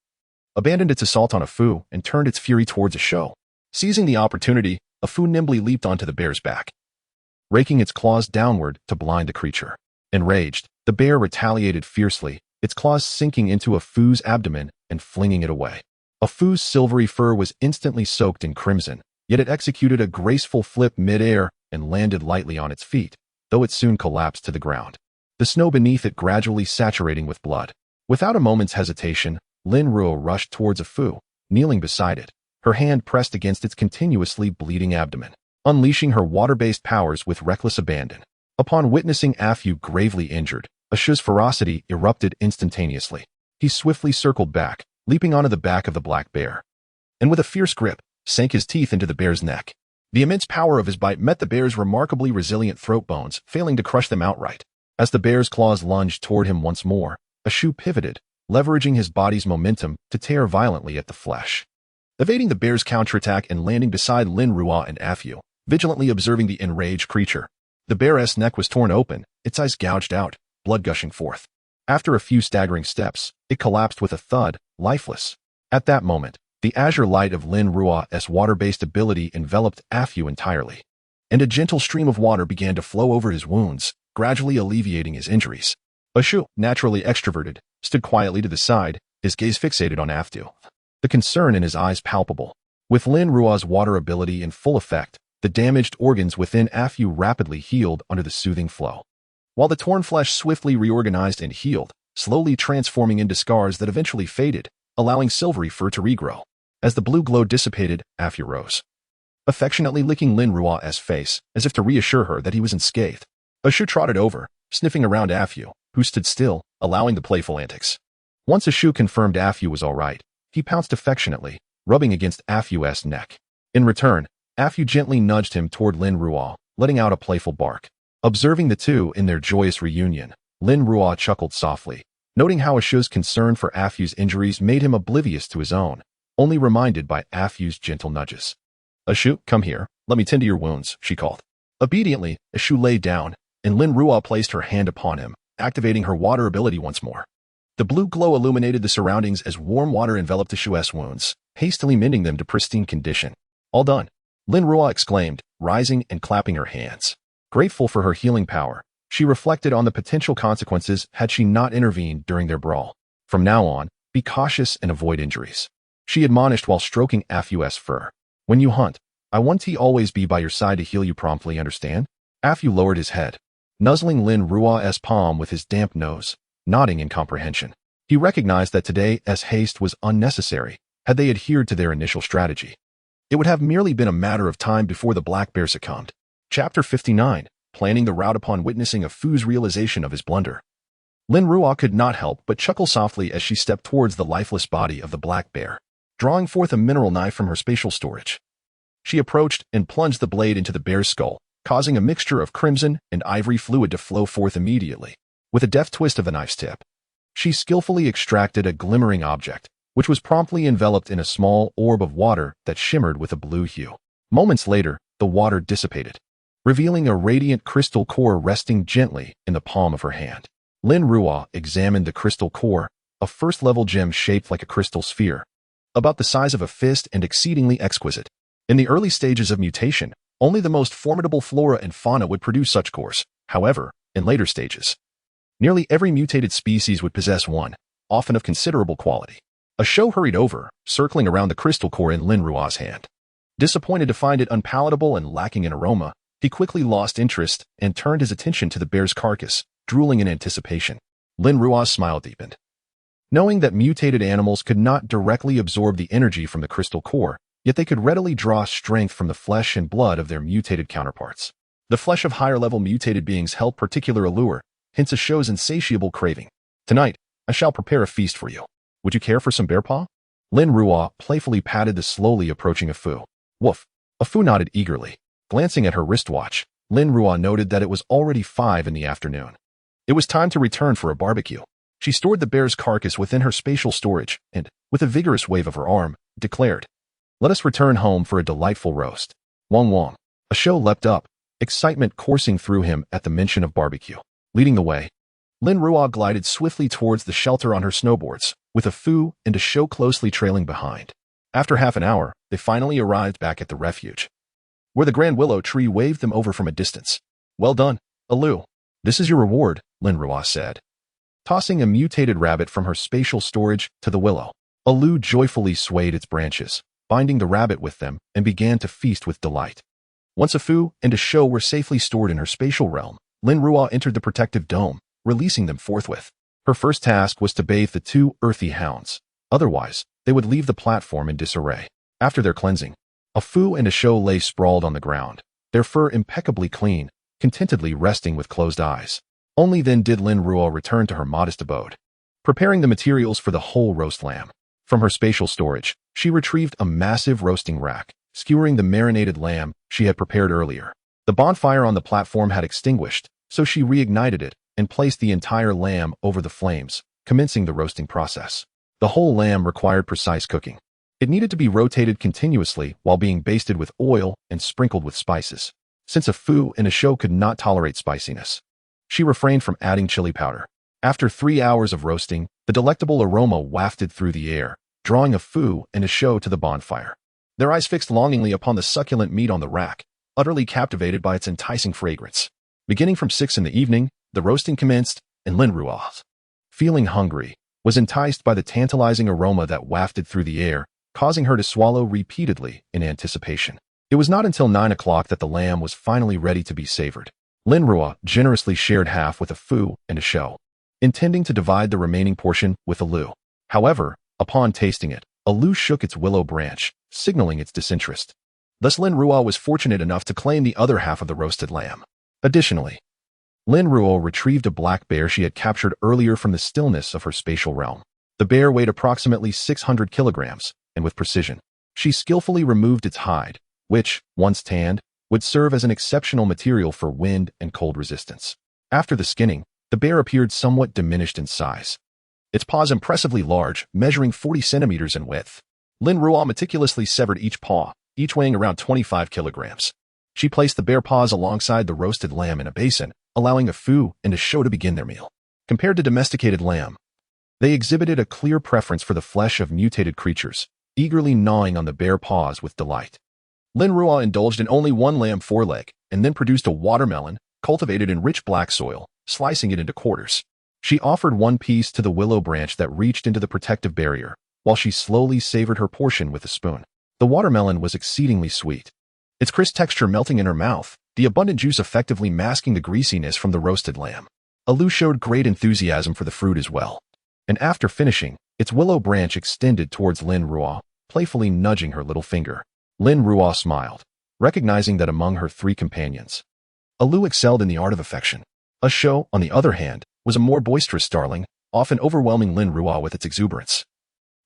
abandoned its assault on a Fu and turned its fury towards a show. Seizing the opportunity, a Fu nimbly leaped onto the bear's back, raking its claws downward to blind the creature. Enraged, the bear retaliated fiercely, its claws sinking into a Fu's abdomen and flinging it away. A Fu's silvery fur was instantly soaked in crimson, yet it executed a graceful flip mid-air and landed lightly on its feet, though it soon collapsed to the ground, the snow beneath it gradually saturating with blood. Without a moment's hesitation, Lin Ruo rushed towards a Fu, kneeling beside it, her hand pressed against its continuously bleeding abdomen, unleashing her water-based powers with reckless abandon. Upon witnessing a Fu gravely injured, a Shu's ferocity erupted instantaneously. He swiftly circled back, leaping onto the back of the black bear, and with a fierce grip, sank his teeth into the bear's neck. The immense power of his bite met the bear's remarkably resilient throat bones, failing to crush them outright. As the bear's claws lunged toward him once more, a Shu pivoted, leveraging his body's momentum to tear violently at the flesh, evading the bear's counterattack and landing beside Lin Ruo and a Fu, vigilantly observing the enraged creature. The bear's neck was torn open, its eyes gouged out, blood gushing forth. After a few staggering steps, it collapsed with a thud, lifeless. At that moment, the azure light of Lin Ruo's water-based ability enveloped a Fu entirely, and a gentle stream of water began to flow over his wounds, gradually alleviating his injuries. A Shu, naturally extroverted, stood quietly to the side, his gaze fixated on a Fu, the concern in his eyes palpable. With Lin Ruo's water ability in full effect, the damaged organs within a Fu rapidly healed under the soothing flow, while the torn flesh swiftly reorganized and healed, slowly transforming into scars that eventually faded, allowing silvery fur to regrow. As the blue glow dissipated, a Fu rose, affectionately licking Lin Ruo's face, as if to reassure her that he was unscathed. A Shu trotted over, sniffing around a Fu, who stood still, allowing the playful antics. Once a Shu confirmed a Fu was all right, he pounced affectionately, rubbing against a Fu's neck. In return, a Fu gently nudged him toward Lin Ruo, letting out a playful bark. Observing the two in their joyous reunion, Lin Ruo chuckled softly, noting how a Shu's concern for a Fu's injuries made him oblivious to his own, only reminded by a Fu's gentle nudges. "A Shu, come here, let me tend to your wounds," she called. Obediently, a Shu lay down, and Lin Ruo placed her hand upon him, activating her water ability once more. The blue glow illuminated the surroundings as warm water enveloped the Shu's wounds, hastily mending them to pristine condition. "All done," Lin Ruo exclaimed, rising and clapping her hands. Grateful for her healing power, she reflected on the potential consequences had she not intervened during their brawl. From now on, be cautious and avoid injuries, she admonished while stroking a Fu's fur. "When you hunt, I want to always be by your side to heal you promptly, understand?" A Fu lowered his head, nuzzling Lin Ruo's palm with his damp nose, nodding in comprehension. He recognized that today's haste was unnecessary. Had they adhered to their initial strategy, it would have merely been a matter of time before the black bear succumbed. Chapter 59, Planning the Route upon witnessing a Fu's realization of his blunder. Lin Ruo could not help but chuckle softly as she stepped towards the lifeless body of the black bear, drawing forth a mineral knife from her spatial storage. She approached and plunged the blade into the bear's skull, causing a mixture of crimson and ivory fluid to flow forth immediately. With a deft twist of the knife's tip, she skillfully extracted a glimmering object, which was promptly enveloped in a small orb of water that shimmered with a blue hue. Moments later, the water dissipated, revealing a radiant crystal core resting gently in the palm of her hand. Lin Ruo examined the crystal core, a first-level gem shaped like a crystal sphere, about the size of a fist and exceedingly exquisite. In the early stages of mutation, only the most formidable flora and fauna would produce such cores. However, in later stages, nearly every mutated species would possess one, often of considerable quality. A Shu hurried over, circling around the crystal core in Lin Ruo's hand. Disappointed to find it unpalatable and lacking in aroma, he quickly lost interest and turned his attention to the bear's carcass, drooling in anticipation. Lin Ruo's smile deepened. Knowing that mutated animals could not directly absorb the energy from the crystal core, yet they could readily draw strength from the flesh and blood of their mutated counterparts. The flesh of higher-level mutated beings held particular allure, hence a Shu's insatiable craving. "Tonight, I shall prepare a feast for you. Would you care for some bear paw?" Lin Ruo playfully patted the slowly approaching a Fu. "Woof." A Fu nodded eagerly. Glancing at her wristwatch, Lin Ruo noted that it was already 5 in the afternoon. It was time to return for a barbecue. She stored the bear's carcass within her spatial storage and, with a vigorous wave of her arm, declared, "Let us return home for a delightful roast." Wong Wong. A Shu leapt up, excitement coursing through him at the mention of barbecue. Leading the way, Lin Ruo glided swiftly towards the shelter on her snowboards, with a Fu and a Shou closely trailing behind. After half an hour, they finally arrived back at the refuge, where the grand willow tree waved them over from a distance. "Well done, Alu. This is your reward," Lin Ruo said, tossing a mutated rabbit from her spatial storage to the willow. Alu joyfully swayed its branches, binding the rabbit with them, and began to feast with delight. Once a Fu and a Shou were safely stored in her spatial realm, Lin Ruo entered the protective dome, releasing them forthwith. Her first task was to bathe the two earthy hounds. Otherwise, they would leave the platform in disarray. After their cleansing, a Fu and a Shou lay sprawled on the ground, their fur impeccably clean, contentedly resting with closed eyes. Only then did Lin Ruo return to her modest abode, preparing the materials for the whole roast lamb. From her spatial storage, she retrieved a massive roasting rack, skewering the marinated lamb she had prepared earlier. The bonfire on the platform had extinguished, so she reignited it and placed the entire lamb over the flames, commencing the roasting process. The whole lamb required precise cooking. It needed to be rotated continuously while being basted with oil and sprinkled with spices. Since a Fu and a Shou could not tolerate spiciness, she refrained from adding chili powder. After 3 hours of roasting, the delectable aroma wafted through the air, drawing a Fu and a Shou to the bonfire. Their eyes fixed longingly upon the succulent meat on the rack, utterly captivated by its enticing fragrance. Beginning from 6 in the evening, the roasting commenced, and Lin Ruo, feeling hungry, was enticed by the tantalizing aroma that wafted through the air, causing her to swallow repeatedly in anticipation. It was not until 9 o'clock that the lamb was finally ready to be savored. Lin Ruo generously shared half with a Fu and a Shou, intending to divide the remaining portion with Alu. However, upon tasting it, Alu shook its willow branch, signaling its disinterest. Thus Lin Ruo was fortunate enough to claim the other half of the roasted lamb. Additionally, Lin Ruo retrieved a black bear she had captured earlier from the stillness of her spatial realm. The bear weighed approximately 600 kilograms, and with precision, she skillfully removed its hide, which, once tanned, would serve as an exceptional material for wind and cold resistance. After the skinning, the bear appeared somewhat diminished in size, its paws impressively large, measuring 40 centimeters in width. Lin Ruo meticulously severed each paw, each weighing around 25 kilograms. She placed the bear paws alongside the roasted lamb in a basin, allowing a Fu and a Shou to begin their meal. Compared to domesticated lamb, they exhibited a clear preference for the flesh of mutated creatures, eagerly gnawing on the bare paws with delight. Lin Ruo indulged in only one lamb foreleg, and then produced a watermelon, cultivated in rich black soil, slicing it into quarters. She offered one piece to the willow branch that reached into the protective barrier, while she slowly savored her portion with a spoon. The watermelon was exceedingly sweet, its crisp texture melting in her mouth, the abundant juice effectively masking the greasiness from the roasted lamb. Alu showed great enthusiasm for the fruit as well, and after finishing, its willow branch extended towards Lin Ruo, playfully nudging her little finger. Lin Ruo smiled, recognizing that among her 3 companions, Alu excelled in the art of affection. A Shou, on the other hand, was a more boisterous darling, often overwhelming Lin Ruo with its exuberance,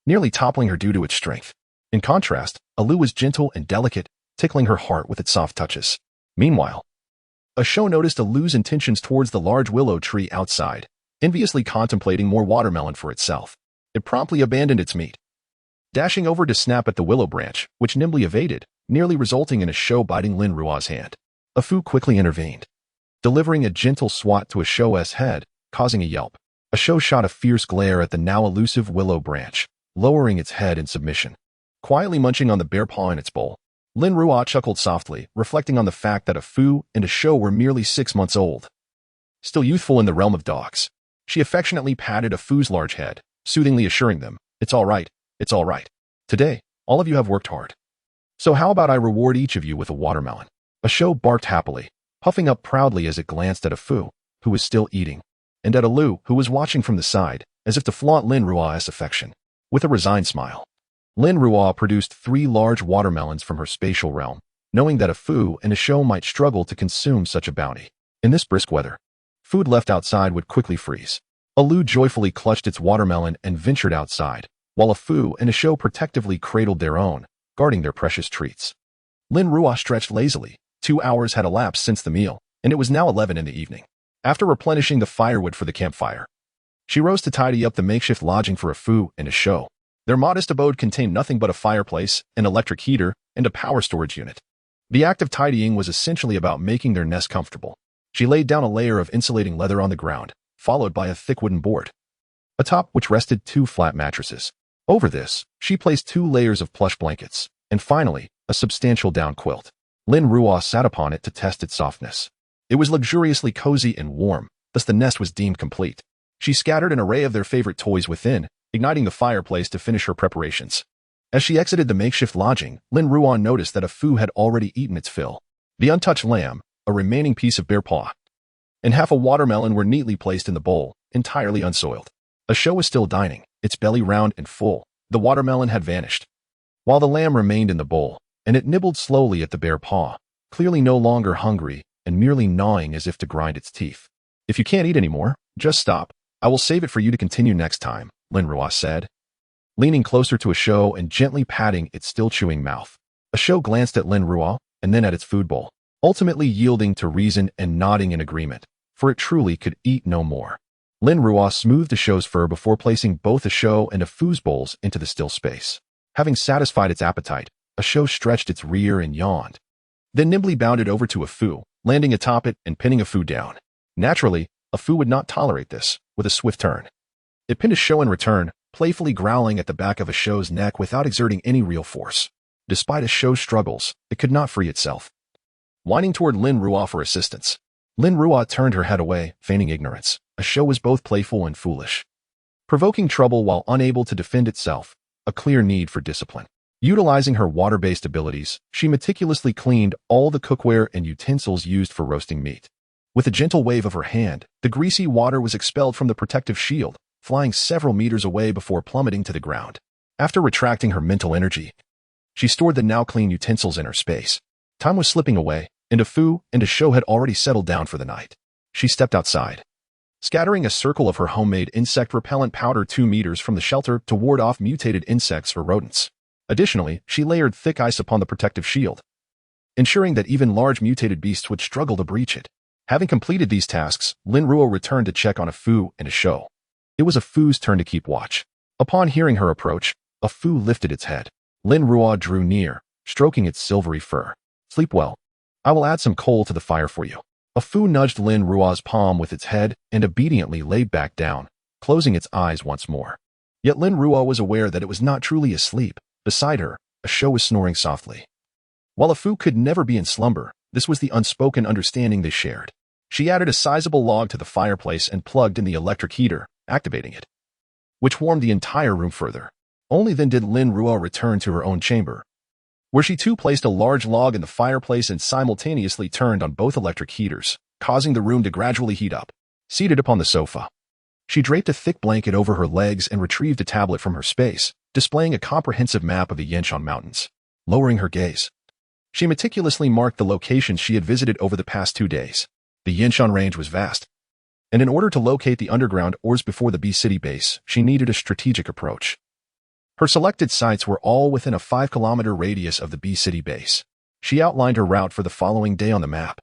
nearly toppling her due to its strength. In contrast, Alu was gentle and delicate, tickling her heart with its soft touches. Meanwhile, a Shou noticed Alu's intentions towards the large willow tree outside, enviously contemplating more watermelon for itself. It promptly abandoned its meat, dashing over to snap at the willow branch, which nimbly evaded, nearly resulting in a Shou biting Lin Ruo's hand. A Fu quickly intervened, delivering a gentle swat to a Shou's head, causing a yelp. A Shou shot a fierce glare at the now elusive willow branch, lowering its head in submission. Quietly munching on the bare paw in its bowl, Lin Ruo chuckled softly, reflecting on the fact that a Fu and a Shou were merely 6 months old, still youthful in the realm of dogs. She affectionately patted a Fu's large head, soothingly assuring them, "It's all right, it's all right. Today, all of you have worked hard. So how about I reward each of you with a watermelon?" A Shou barked happily, puffing up proudly as it glanced at a Fu, who was still eating, and at Alu, who was watching from the side, as if to flaunt Lin Ruo's affection. With a resigned smile, Lin Ruo produced 3 large watermelons from her spatial realm, knowing that a Fu and a Shou might struggle to consume such a bounty. In this brisk weather, food left outside would quickly freeze. Alu joyfully clutched its watermelon and ventured outside, while a Fu and a Shou protectively cradled their own, guarding their precious treats. Lin Ruo stretched lazily. 2 hours had elapsed since the meal, and it was now 11 in the evening. After replenishing the firewood for the campfire, she rose to tidy up the makeshift lodging for a Fu and a Shou. Their modest abode contained nothing but a fireplace, an electric heater, and a power storage unit. The act of tidying was essentially about making their nest comfortable. She laid down a layer of insulating leather on the ground, followed by a thick wooden board, atop which rested 2 flat mattresses. Over this, she placed 2 layers of plush blankets, and finally, a substantial down quilt. Lin Ruo sat upon it to test its softness. It was luxuriously cozy and warm, thus the nest was deemed complete. She scattered an array of their favorite toys within, igniting the fireplace to finish her preparations. As she exited the makeshift lodging, Lin Ruo noticed that a foo had already eaten its fill. The untouched lamb, a remaining piece of bear paw, and half a watermelon were neatly placed in the bowl, entirely unsoiled. A show was still dining, its belly round and full. The watermelon had vanished, while the lamb remained in the bowl, and it nibbled slowly at the bare paw, clearly no longer hungry and merely gnawing as if to grind its teeth. If you can't eat anymore, just stop. I will save it for you to continue next time, Lin Ruo said, leaning closer to a show and gently patting its still chewing mouth. A show glanced at Lin Ruo and then at its food bowl, ultimately yielding to reason and nodding in agreement, for it truly could eat no more. Lin Ruo smoothed the show's fur before placing both a show and a foo's bowls into the still space. Having satisfied its appetite, a show stretched its rear and yawned, then nimbly bounded over to a foo, landing atop it and pinning a foo down. Naturally, a foo would not tolerate this. With a swift turn, it pinned a show in return, playfully growling at the back of a show's neck without exerting any real force. Despite a show's struggles, it could not free itself. Whining toward Lin Ruo for assistance, Lin Ruo turned her head away, feigning ignorance. A show was both playful and foolish, provoking trouble while unable to defend itself, a clear need for discipline. Utilizing her water-based abilities, she meticulously cleaned all the cookware and utensils used for roasting meat. With a gentle wave of her hand, the greasy water was expelled from the protective shield, flying several meters away before plummeting to the ground. After retracting her mental energy, she stored the now clean utensils in her space. Time was slipping away, and a foo and a show had already settled down for the night. She stepped outside, scattering a circle of her homemade insect repellent powder 2 meters from the shelter to ward off mutated insects or rodents. Additionally, she layered thick ice upon the protective shield, ensuring that even large mutated beasts would struggle to breach it. Having completed these tasks, Lin Ruo returned to check on a foo and a show. It was a foo's turn to keep watch. Upon hearing her approach, a foo lifted its head. Lin Ruo drew near, stroking its silvery fur. Sleep well. I will add some coal to the fire for you. A foo nudged Lin Ruo's palm with its head and obediently laid back down, closing its eyes once more. Yet Lin Ruo was aware that it was not truly asleep. Beside her, a show was snoring softly. While a foo could never be in slumber, this was the unspoken understanding they shared. She added a sizable log to the fireplace and plugged in the electric heater, activating it, which warmed the entire room further. Only then did Lin Ruo return to her own chamber, where she too placed a large log in the fireplace and simultaneously turned on both electric heaters, causing the room to gradually heat up. Seated upon the sofa, she draped a thick blanket over her legs and retrieved a tablet from her space, displaying a comprehensive map of the Yanshan Mountains. Lowering her gaze, she meticulously marked the locations she had visited over the past 2 days. The Yanshan range was vast, and in order to locate the underground ores before the B-City base, she needed a strategic approach. Her selected sites were all within a 5-kilometer radius of the B-City base. She outlined her route for the following day on the map,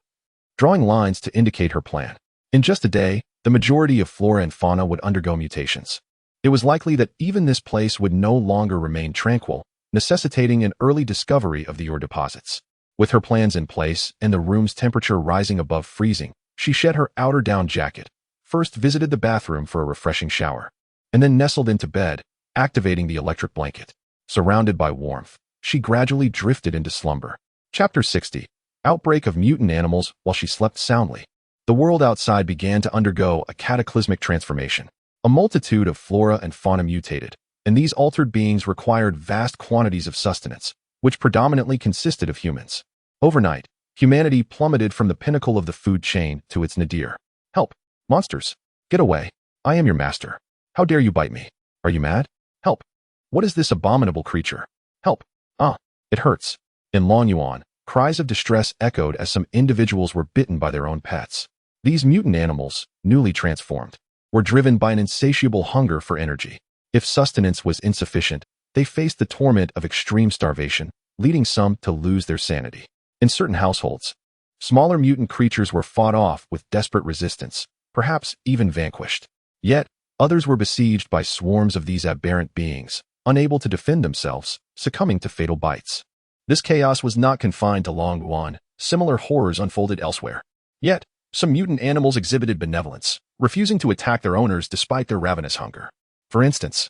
drawing lines to indicate her plan. In just a day, the majority of flora and fauna would undergo mutations. It was likely that even this place would no longer remain tranquil, necessitating an early discovery of the ore deposits. With her plans in place and the room's temperature rising above freezing, she shed her outer down jacket, first visited the bathroom for a refreshing shower, and then nestled into bed, activating the electric blanket. Surrounded by warmth, she gradually drifted into slumber. Chapter 60. Outbreak of mutant animals. While she slept soundly, the world outside began to undergo a cataclysmic transformation. A multitude of flora and fauna mutated, and these altered beings required vast quantities of sustenance, which predominantly consisted of humans. Overnight, humanity plummeted from the pinnacle of the food chain to its nadir. Help! Monsters! Get away! I am your master. How dare you bite me? Are you mad? Help! What is this abominable creature? Help! Ah! It hurts. In Long Yuan, cries of distress echoed as some individuals were bitten by their own pets. These mutant animals, newly transformed, were driven by an insatiable hunger for energy. If sustenance was insufficient, they faced the torment of extreme starvation, leading some to lose their sanity. In certain households, smaller mutant creatures were fought off with desperate resistance, perhaps even vanquished. Yet, others were besieged by swarms of these aberrant beings, unable to defend themselves, succumbing to fatal bites. This chaos was not confined to Longyuan. Similar horrors unfolded elsewhere. Yet, some mutant animals exhibited benevolence, refusing to attack their owners despite their ravenous hunger. For instance,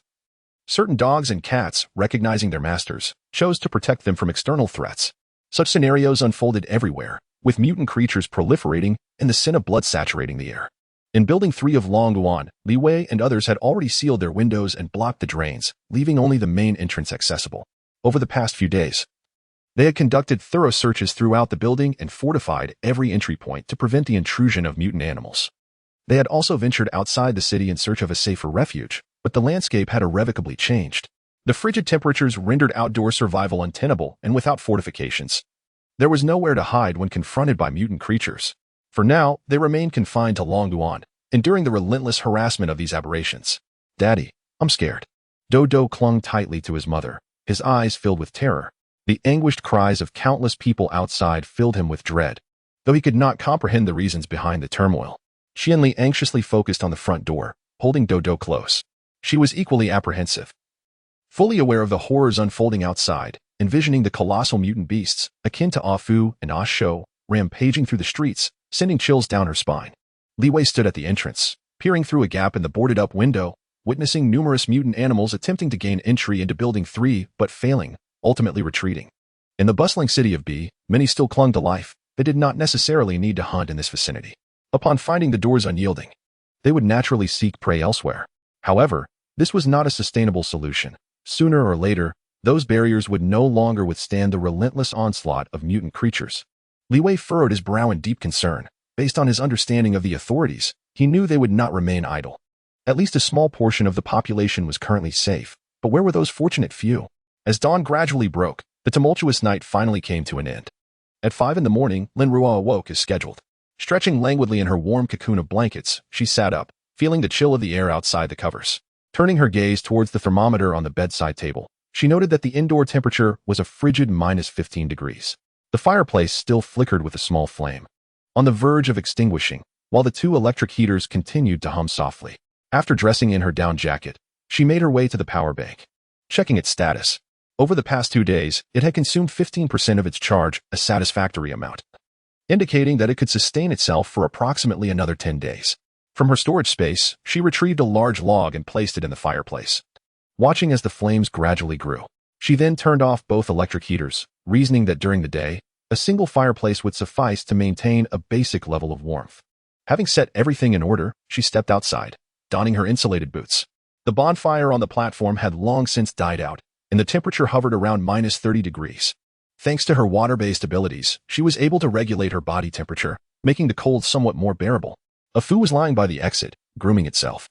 certain dogs and cats, recognizing their masters, chose to protect them from external threats. Such scenarios unfolded everywhere, with mutant creatures proliferating and the scent of blood saturating the air. In Building 3 of Longduan, Li Wei and others had already sealed their windows and blocked the drains, leaving only the main entrance accessible. Over the past few days, they had conducted thorough searches throughout the building and fortified every entry point to prevent the intrusion of mutant animals. They had also ventured outside the city in search of a safer refuge, but the landscape had irrevocably changed. The frigid temperatures rendered outdoor survival untenable, and without fortifications, there was nowhere to hide when confronted by mutant creatures. For now, they remained confined to Longduan, enduring the relentless harassment of these aberrations. "Daddy, I'm scared." Dodo clung tightly to his mother, his eyes filled with terror. The anguished cries of countless people outside filled him with dread, though he could not comprehend the reasons behind the turmoil. Qianli anxiously focused on the front door, holding Dodo close. She was equally apprehensive, fully aware of the horrors unfolding outside, envisioning the colossal mutant beasts, akin to Afu and Ashou, rampaging through the streets, sending chills down her spine. Li Wei stood at the entrance, peering through a gap in the boarded-up window, witnessing numerous mutant animals attempting to gain entry into Building 3 but failing, ultimately retreating. In the bustling city of B, many still clung to life. They did not necessarily need to hunt in this vicinity. Upon finding the doors unyielding, they would naturally seek prey elsewhere. However, this was not a sustainable solution. Sooner or later, those barriers would no longer withstand the relentless onslaught of mutant creatures. Li Wei furrowed his brow in deep concern. Based on his understanding of the authorities, he knew they would not remain idle. At least a small portion of the population was currently safe, but where were those fortunate few? As dawn gradually broke, the tumultuous night finally came to an end. At 5 in the morning, Lin Ruo awoke as scheduled. Stretching languidly in her warm cocoon of blankets, she sat up, feeling the chill of the air outside the covers. Turning her gaze towards the thermometer on the bedside table, she noted that the indoor temperature was a frigid -15 degrees. The fireplace still flickered with a small flame, on the verge of extinguishing, while the 2 electric heaters continued to hum softly. After dressing in her down jacket, she made her way to the power bank. Checking its status, over the past 2 days, it had consumed 15% of its charge, a satisfactory amount, indicating that it could sustain itself for approximately another 10 days. From her storage space, she retrieved a large log and placed it in the fireplace. Watching as the flames gradually grew, she then turned off both electric heaters, reasoning that during the day, a single fireplace would suffice to maintain a basic level of warmth. Having set everything in order, she stepped outside, donning her insulated boots. The bonfire on the platform had long since died out, and the temperature hovered around -30 degrees. Thanks to her water-based abilities, she was able to regulate her body temperature, making the cold somewhat more bearable. Afu was lying by the exit, grooming itself.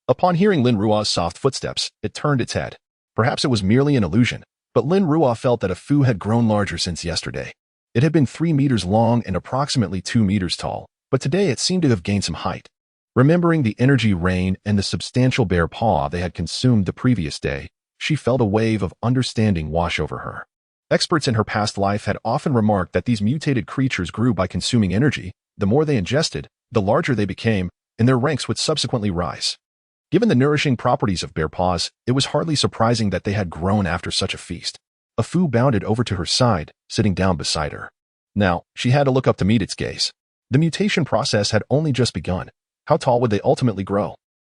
Upon hearing Lin Ruo's soft footsteps, it turned its head. Perhaps it was merely an illusion, but Lin Ruo felt that Afu had grown larger since yesterday. It had been 3 meters long and approximately 2 meters tall, but today it seemed to have gained some height. Remembering the energy rain and the substantial bear paw they had consumed the previous day, she felt a wave of understanding wash over her. Experts in her past life had often remarked that these mutated creatures grew by consuming energy. The more they ingested, the larger they became, and their ranks would subsequently rise. Given the nourishing properties of bear paws, it was hardly surprising that they had grown after such a feast. Afu bounded over to her side, sitting down beside her. Now, she had to look up to meet its gaze. The mutation process had only just begun. How tall would they ultimately grow?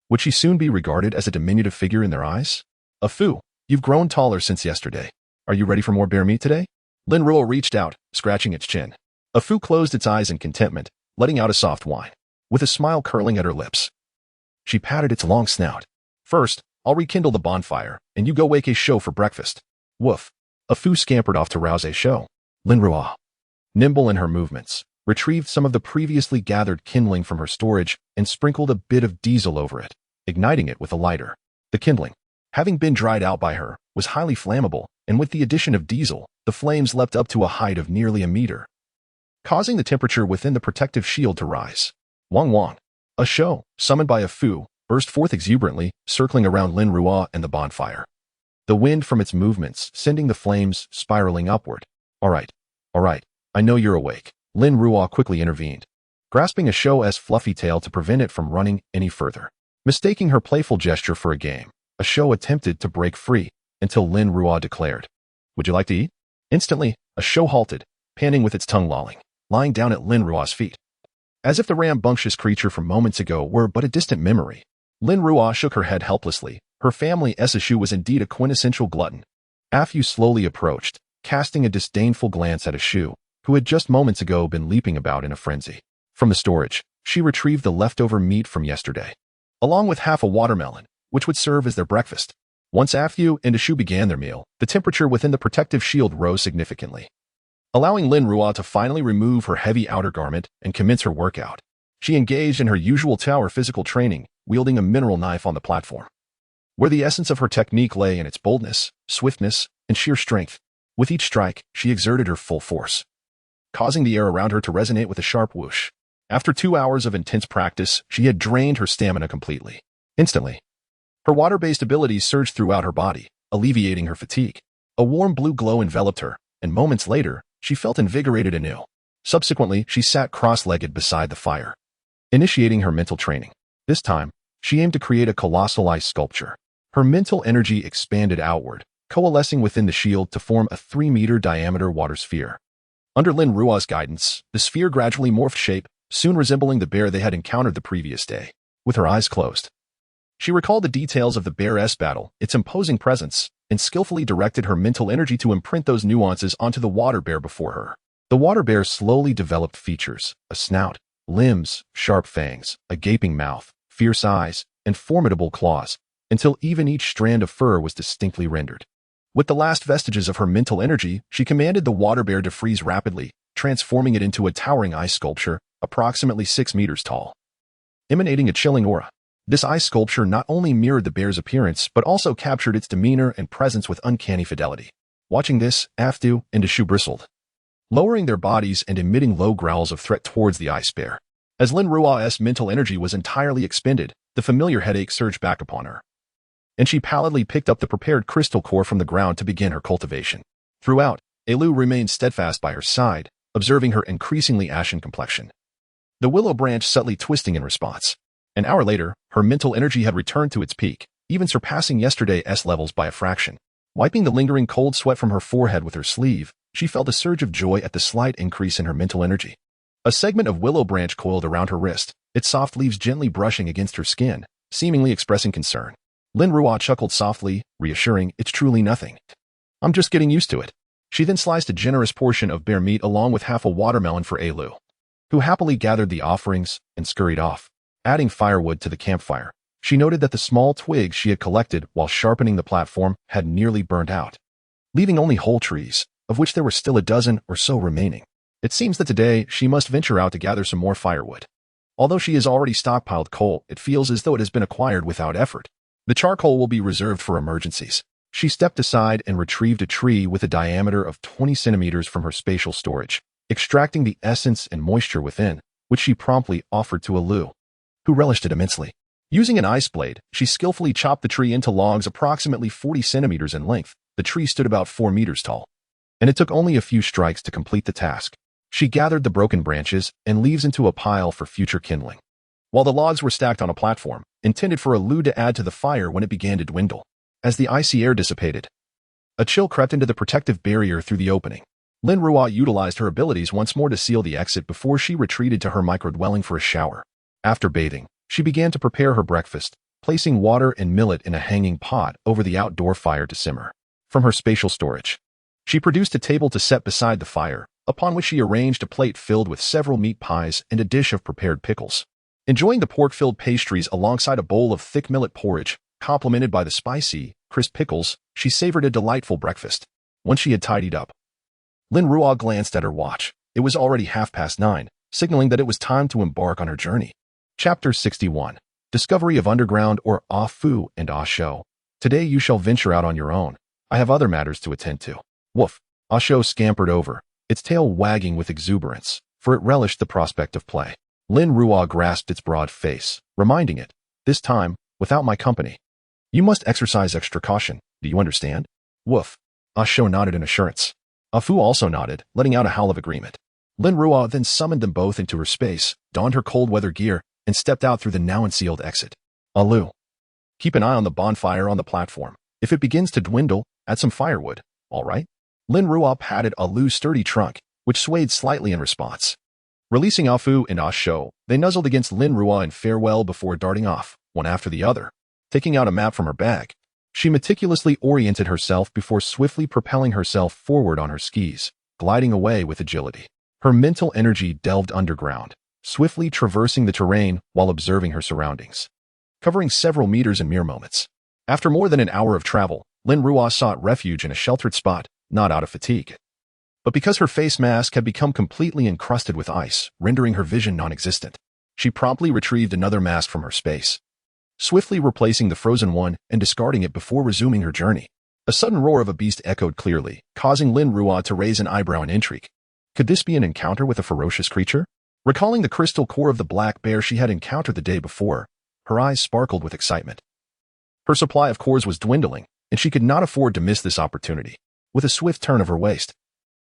Would she soon be regarded as a diminutive figure in their eyes? Afu, you've grown taller since yesterday. Are you ready for more bear meat today? Lin Ruo reached out, scratching its chin. Afu closed its eyes in contentment, letting out a soft whine, with a smile curling at her lips. She patted its long snout. First, I'll rekindle the bonfire, and you go wake a show for breakfast. Woof. Afu scampered off to rouse a show. Lin Ruo, nimble in her movements, retrieved some of the previously gathered kindling from her storage and sprinkled a bit of diesel over it, igniting it with a lighter. The kindling, having been dried out by her, was highly flammable, and with the addition of diesel, the flames leapt up to a height of nearly a meter, causing the temperature within the protective shield to rise. Wang Wang, a show, summoned by Afu, burst forth exuberantly, circling around Lin Ruo and the bonfire. The wind from its movements sending the flames spiraling upward. All right, I know you're awake. Lin Ruo quickly intervened, grasping a show's fluffy tail to prevent it from running any further. Mistaking her playful gesture for a game, a show attempted to break free until Lin Ruo declared, "Would you like to eat?" Instantly, a show halted, panting with its tongue lolling, lying down at Lin Ruo's feet. as if the rambunctious creature from moments ago were but a distant memory. Lin Ruo shook her head helplessly. Her family Esishu was indeed a quintessential glutton. Afu slowly approached, casting a disdainful glance at Eshu, who had just moments ago been leaping about in a frenzy. From the storage, she retrieved the leftover meat from yesterday, along with half a watermelon, which would serve as their breakfast. Once Afu and Eshu began their meal, the temperature within the protective shield rose significantly, allowing Lin Ruo to finally remove her heavy outer garment and commence her workout. She engaged in her usual tower physical training, wielding a mineral knife on the platform, where the essence of her technique lay in its boldness, swiftness, and sheer strength. With each strike, she exerted her full force, causing the air around her to resonate with a sharp whoosh. After 2 hours of intense practice, she had drained her stamina completely. Instantly, her water-based abilities surged throughout her body, alleviating her fatigue. A warm blue glow enveloped her, and moments later, she felt invigorated anew. Subsequently, she sat cross-legged beside the fire, initiating her mental training. This time, she aimed to create a colossal ice sculpture. Her mental energy expanded outward, coalescing within the shield to form a 3-meter diameter water sphere. Under Lin Ruo's guidance, the sphere gradually morphed shape, soon resembling the bear they had encountered the previous day. With her eyes closed, she recalled the details of the bear's battle, its imposing presence, and skillfully directed her mental energy to imprint those nuances onto the water bear before her. The water bear slowly developed features: a snout, limbs, sharp fangs, a gaping mouth, fierce eyes, and formidable claws, until even each strand of fur was distinctly rendered. With the last vestiges of her mental energy, she commanded the water bear to freeze rapidly, transforming it into a towering ice sculpture, approximately 6 meters tall, emanating a chilling aura. This ice sculpture not only mirrored the bear's appearance, but also captured its demeanor and presence with uncanny fidelity. Watching this, Afdu and Eshu bristled, lowering their bodies and emitting low growls of threat towards the ice bear. As Lin Ruo's mental energy was entirely expended, the familiar headache surged back upon her, and she pallidly picked up the prepared crystal core from the ground to begin her cultivation. Throughout, Elu remained steadfast by her side, observing her increasingly ashen complexion, the willow branch subtly twisting in response. An hour later, her mental energy had returned to its peak, even surpassing yesterday's levels by a fraction. Wiping the lingering cold sweat from her forehead with her sleeve, she felt a surge of joy at the slight increase in her mental energy. A segment of willow branch coiled around her wrist, its soft leaves gently brushing against her skin, seemingly expressing concern. Lin Ruo chuckled softly, reassuring, "It's truly nothing. I'm just getting used to it." She then sliced a generous portion of bear meat along with half a watermelon for Elu, who happily gathered the offerings and scurried off. Adding firewood to the campfire, she noted that the small twigs she had collected while sharpening the platform had nearly burnt out, leaving only whole trees, of which there were still a dozen or so remaining. It seems that today she must venture out to gather some more firewood. Although she has already stockpiled coal, it feels as though it has been acquired without effort. The charcoal will be reserved for emergencies. She stepped aside and retrieved a tree with a diameter of 20 centimeters from her spatial storage, extracting the essence and moisture within, which she promptly offered to Elu, who relished it immensely. Using an ice blade, she skillfully chopped the tree into logs approximately 40 centimeters in length. The tree stood about 4 meters tall, and it took only a few strikes to complete the task. She gathered the broken branches and leaves into a pile for future kindling, while the logs were stacked on a platform, intended for Elu to add to the fire when it began to dwindle. As the icy air dissipated, a chill crept into the protective barrier through the opening. Lin Ruo utilized her abilities once more to seal the exit before she retreated to her micro-dwelling for a shower. After bathing, she began to prepare her breakfast, placing water and millet in a hanging pot over the outdoor fire to simmer. From her spatial storage, she produced a table to set beside the fire, upon which she arranged a plate filled with several meat pies and a dish of prepared pickles. Enjoying the pork-filled pastries alongside a bowl of thick millet porridge, complemented by the spicy, crisp pickles, she savored a delightful breakfast. Once she had tidied up, Lin Ruo glanced at her watch. It was already 9:30, signaling that it was time to embark on her journey. Chapter 61. Discovery of Underground or Ah-Fu and Ah-Shou. Today you shall venture out on your own. I have other matters to attend to. Woof. Ah-Shou scampered over, its tail wagging with exuberance, for it relished the prospect of play. Lin Ruo grasped its broad face, reminding it, "This time, without my company. You must exercise extra caution. Do you understand?" Woof. Ah-Shou nodded in assurance. Ah-Fu also nodded, letting out a howl of agreement. Lin Ruo then summoned them both into her space, donned her cold weather gear, and stepped out through the now unsealed exit. "Elu, keep an eye on the bonfire on the platform. If it begins to dwindle, add some firewood, all right?" Lin Ruo patted Alu's sturdy trunk, which swayed slightly in response. Releasing Afu and Asho, they nuzzled against Lin Ruo in farewell before darting off, one after the other. Taking out a map from her bag, she meticulously oriented herself before swiftly propelling herself forward on her skis, gliding away with agility. Her mental energy delved underground, swiftly traversing the terrain while observing her surroundings, covering several meters in mere moments. After more than an hour of travel, Lin Ruo sought refuge in a sheltered spot, not out of fatigue, but because her face mask had become completely encrusted with ice, rendering her vision non-existent. She promptly retrieved another mask from her space, swiftly replacing the frozen one and discarding it before resuming her journey. A sudden roar of a beast echoed clearly, causing Lin Ruo to raise an eyebrow in intrigue. Could this be an encounter with a ferocious creature? Recalling the crystal core of the black bear she had encountered the day before, her eyes sparkled with excitement. Her supply of cores was dwindling, and she could not afford to miss this opportunity. With a swift turn of her waist,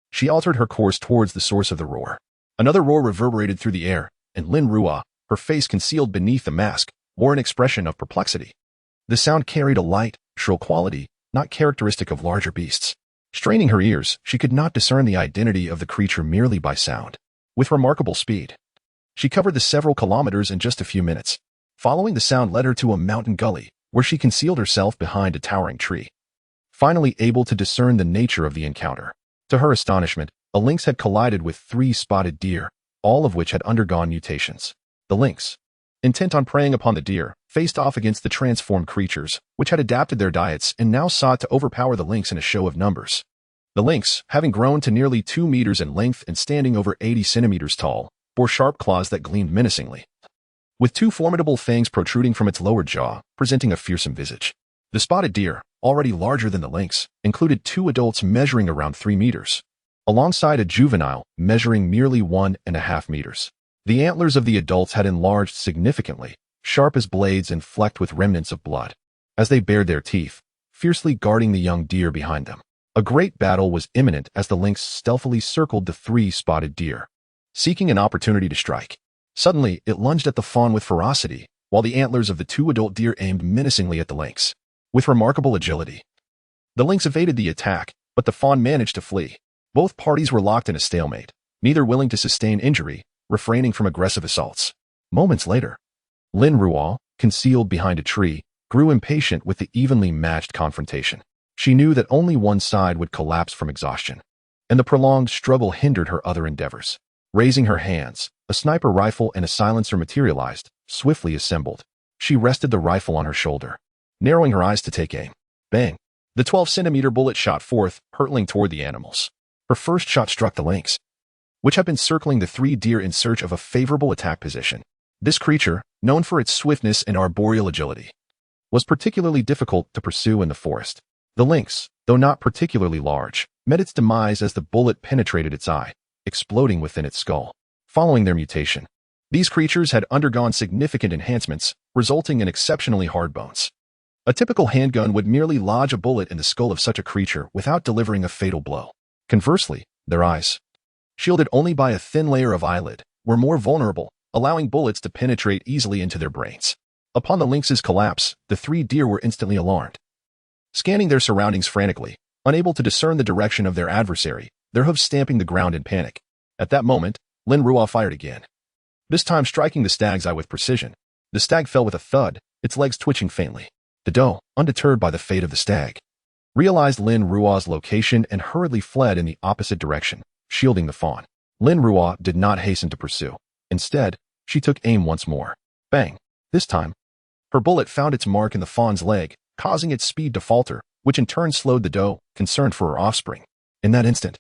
she altered her course towards the source of the roar. Another roar reverberated through the air, and Lin Ruo, her face concealed beneath the mask, wore an expression of perplexity. The sound carried a light, shrill quality, not characteristic of larger beasts. Straining her ears, she could not discern the identity of the creature merely by sound. With remarkable speed, she covered the several kilometers in just a few minutes. Following the sound led her to a mountain gully, where she concealed herself behind a towering tree. Finally able to discern the nature of the encounter. To her astonishment, a lynx had collided with 3 spotted deer, all of which had undergone mutations. The lynx, intent on preying upon the deer, faced off against the transformed creatures, which had adapted their diets and now sought to overpower the lynx in a show of numbers. The lynx, having grown to nearly 2 meters in length and standing over 80 centimeters tall, bore sharp claws that gleamed menacingly, with 2 formidable fangs protruding from its lower jaw, presenting a fearsome visage. The spotted deer, already larger than the lynx, included 2 adults measuring around 3 meters, alongside a juvenile measuring merely 1.5 meters. The antlers of the adults had enlarged significantly, sharp as blades and flecked with remnants of blood, as they bared their teeth, fiercely guarding the young deer behind them. A great battle was imminent as the lynx stealthily circled the 3 spotted deer, seeking an opportunity to strike. Suddenly, it lunged at the fawn with ferocity, while the antlers of the 2 adult deer aimed menacingly at the lynx. With remarkable agility, the lynx evaded the attack, but the fawn managed to flee. Both parties were locked in a stalemate, neither willing to sustain injury, refraining from aggressive assaults. Moments later, Lin Ruo, concealed behind a tree, grew impatient with the evenly matched confrontation. She knew that only one side would collapse from exhaustion, and the prolonged struggle hindered her other endeavors. Raising her hands, a sniper rifle and a silencer materialized, swiftly assembled. She rested the rifle on her shoulder, narrowing her eyes to take aim. Bang! The 12-centimeter bullet shot forth, hurtling toward the animals. Her first shot struck the lynx, which had been circling the 3 deer in search of a favorable attack position. This creature, known for its swiftness and arboreal agility, was particularly difficult to pursue in the forest. The lynx, though not particularly large, met its demise as the bullet penetrated its eye, exploding within its skull. Following their mutation, these creatures had undergone significant enhancements, resulting in exceptionally hard bones. A typical handgun would merely lodge a bullet in the skull of such a creature without delivering a fatal blow. Conversely, their eyes, shielded only by a thin layer of eyelid, were more vulnerable, allowing bullets to penetrate easily into their brains. Upon the lynx's collapse, the 3 deer were instantly alarmed, scanning their surroundings frantically, unable to discern the direction of their adversary, their hooves stamping the ground in panic. At that moment, Lin Ruo fired again, this time striking the stag's eye with precision. The stag fell with a thud, its legs twitching faintly. The doe, undeterred by the fate of the stag, realized Lin Ruo's location and hurriedly fled in the opposite direction, shielding the fawn. Lin Ruo did not hasten to pursue. Instead, she took aim once more. Bang! This time, her bullet found its mark in the fawn's leg, causing its speed to falter, which in turn slowed the doe, concerned for her offspring. In that instant,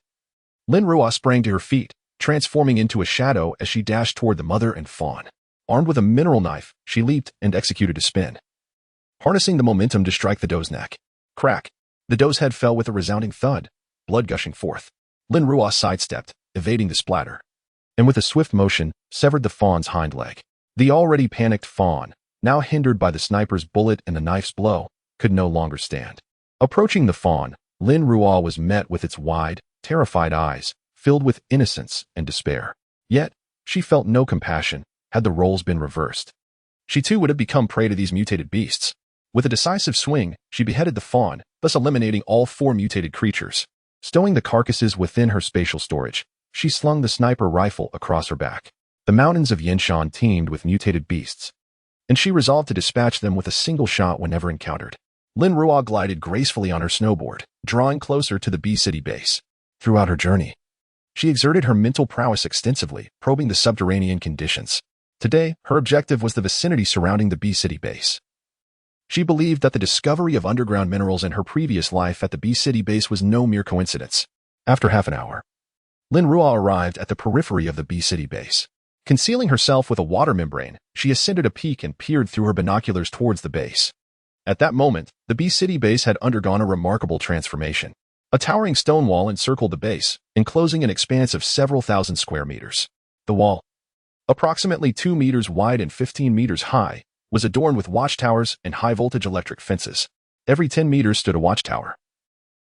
Lin Ruo sprang to her feet, transforming into a shadow as she dashed toward the mother and fawn. Armed with a mineral knife, she leaped and executed a spin, harnessing the momentum to strike the doe's neck. Crack! The doe's head fell with a resounding thud, blood gushing forth. Lin Ruo sidestepped, evading the splatter, and with a swift motion, severed the fawn's hind leg. The already panicked fawn, now hindered by the sniper's bullet and the knife's blow, could no longer stand. Approaching the fawn, Lin Ruo was met with its wide, terrified eyes, filled with innocence and despair. Yet, she felt no compassion, had the roles been reversed. She too would have become prey to these mutated beasts. With a decisive swing, she beheaded the fawn, thus eliminating all 4 mutated creatures. Stowing the carcasses within her spatial storage, She slung the sniper rifle across her back. The mountains of Yinshan teemed with mutated beasts, and she resolved to dispatch them with a single shot whenever encountered. Lin Ruo glided gracefully on her snowboard, drawing closer to the Bee City base. Throughout her journey, she exerted her mental prowess extensively, probing the subterranean conditions. Today, her objective was the vicinity surrounding the Bee City base. She believed that the discovery of underground minerals in her previous life at the Bee City base was no mere coincidence. After half an hour, Lin Ruo arrived at the periphery of the Bee City base. Concealing herself with a water membrane, she ascended a peak and peered through her binoculars towards the base. At that moment, the Bee City base had undergone a remarkable transformation. A towering stone wall encircled the base, enclosing an expanse of several thousand square meters. The wall, approximately 2 meters wide and 15 meters high, was adorned with watchtowers and high-voltage electric fences. Every 10 meters stood a watchtower,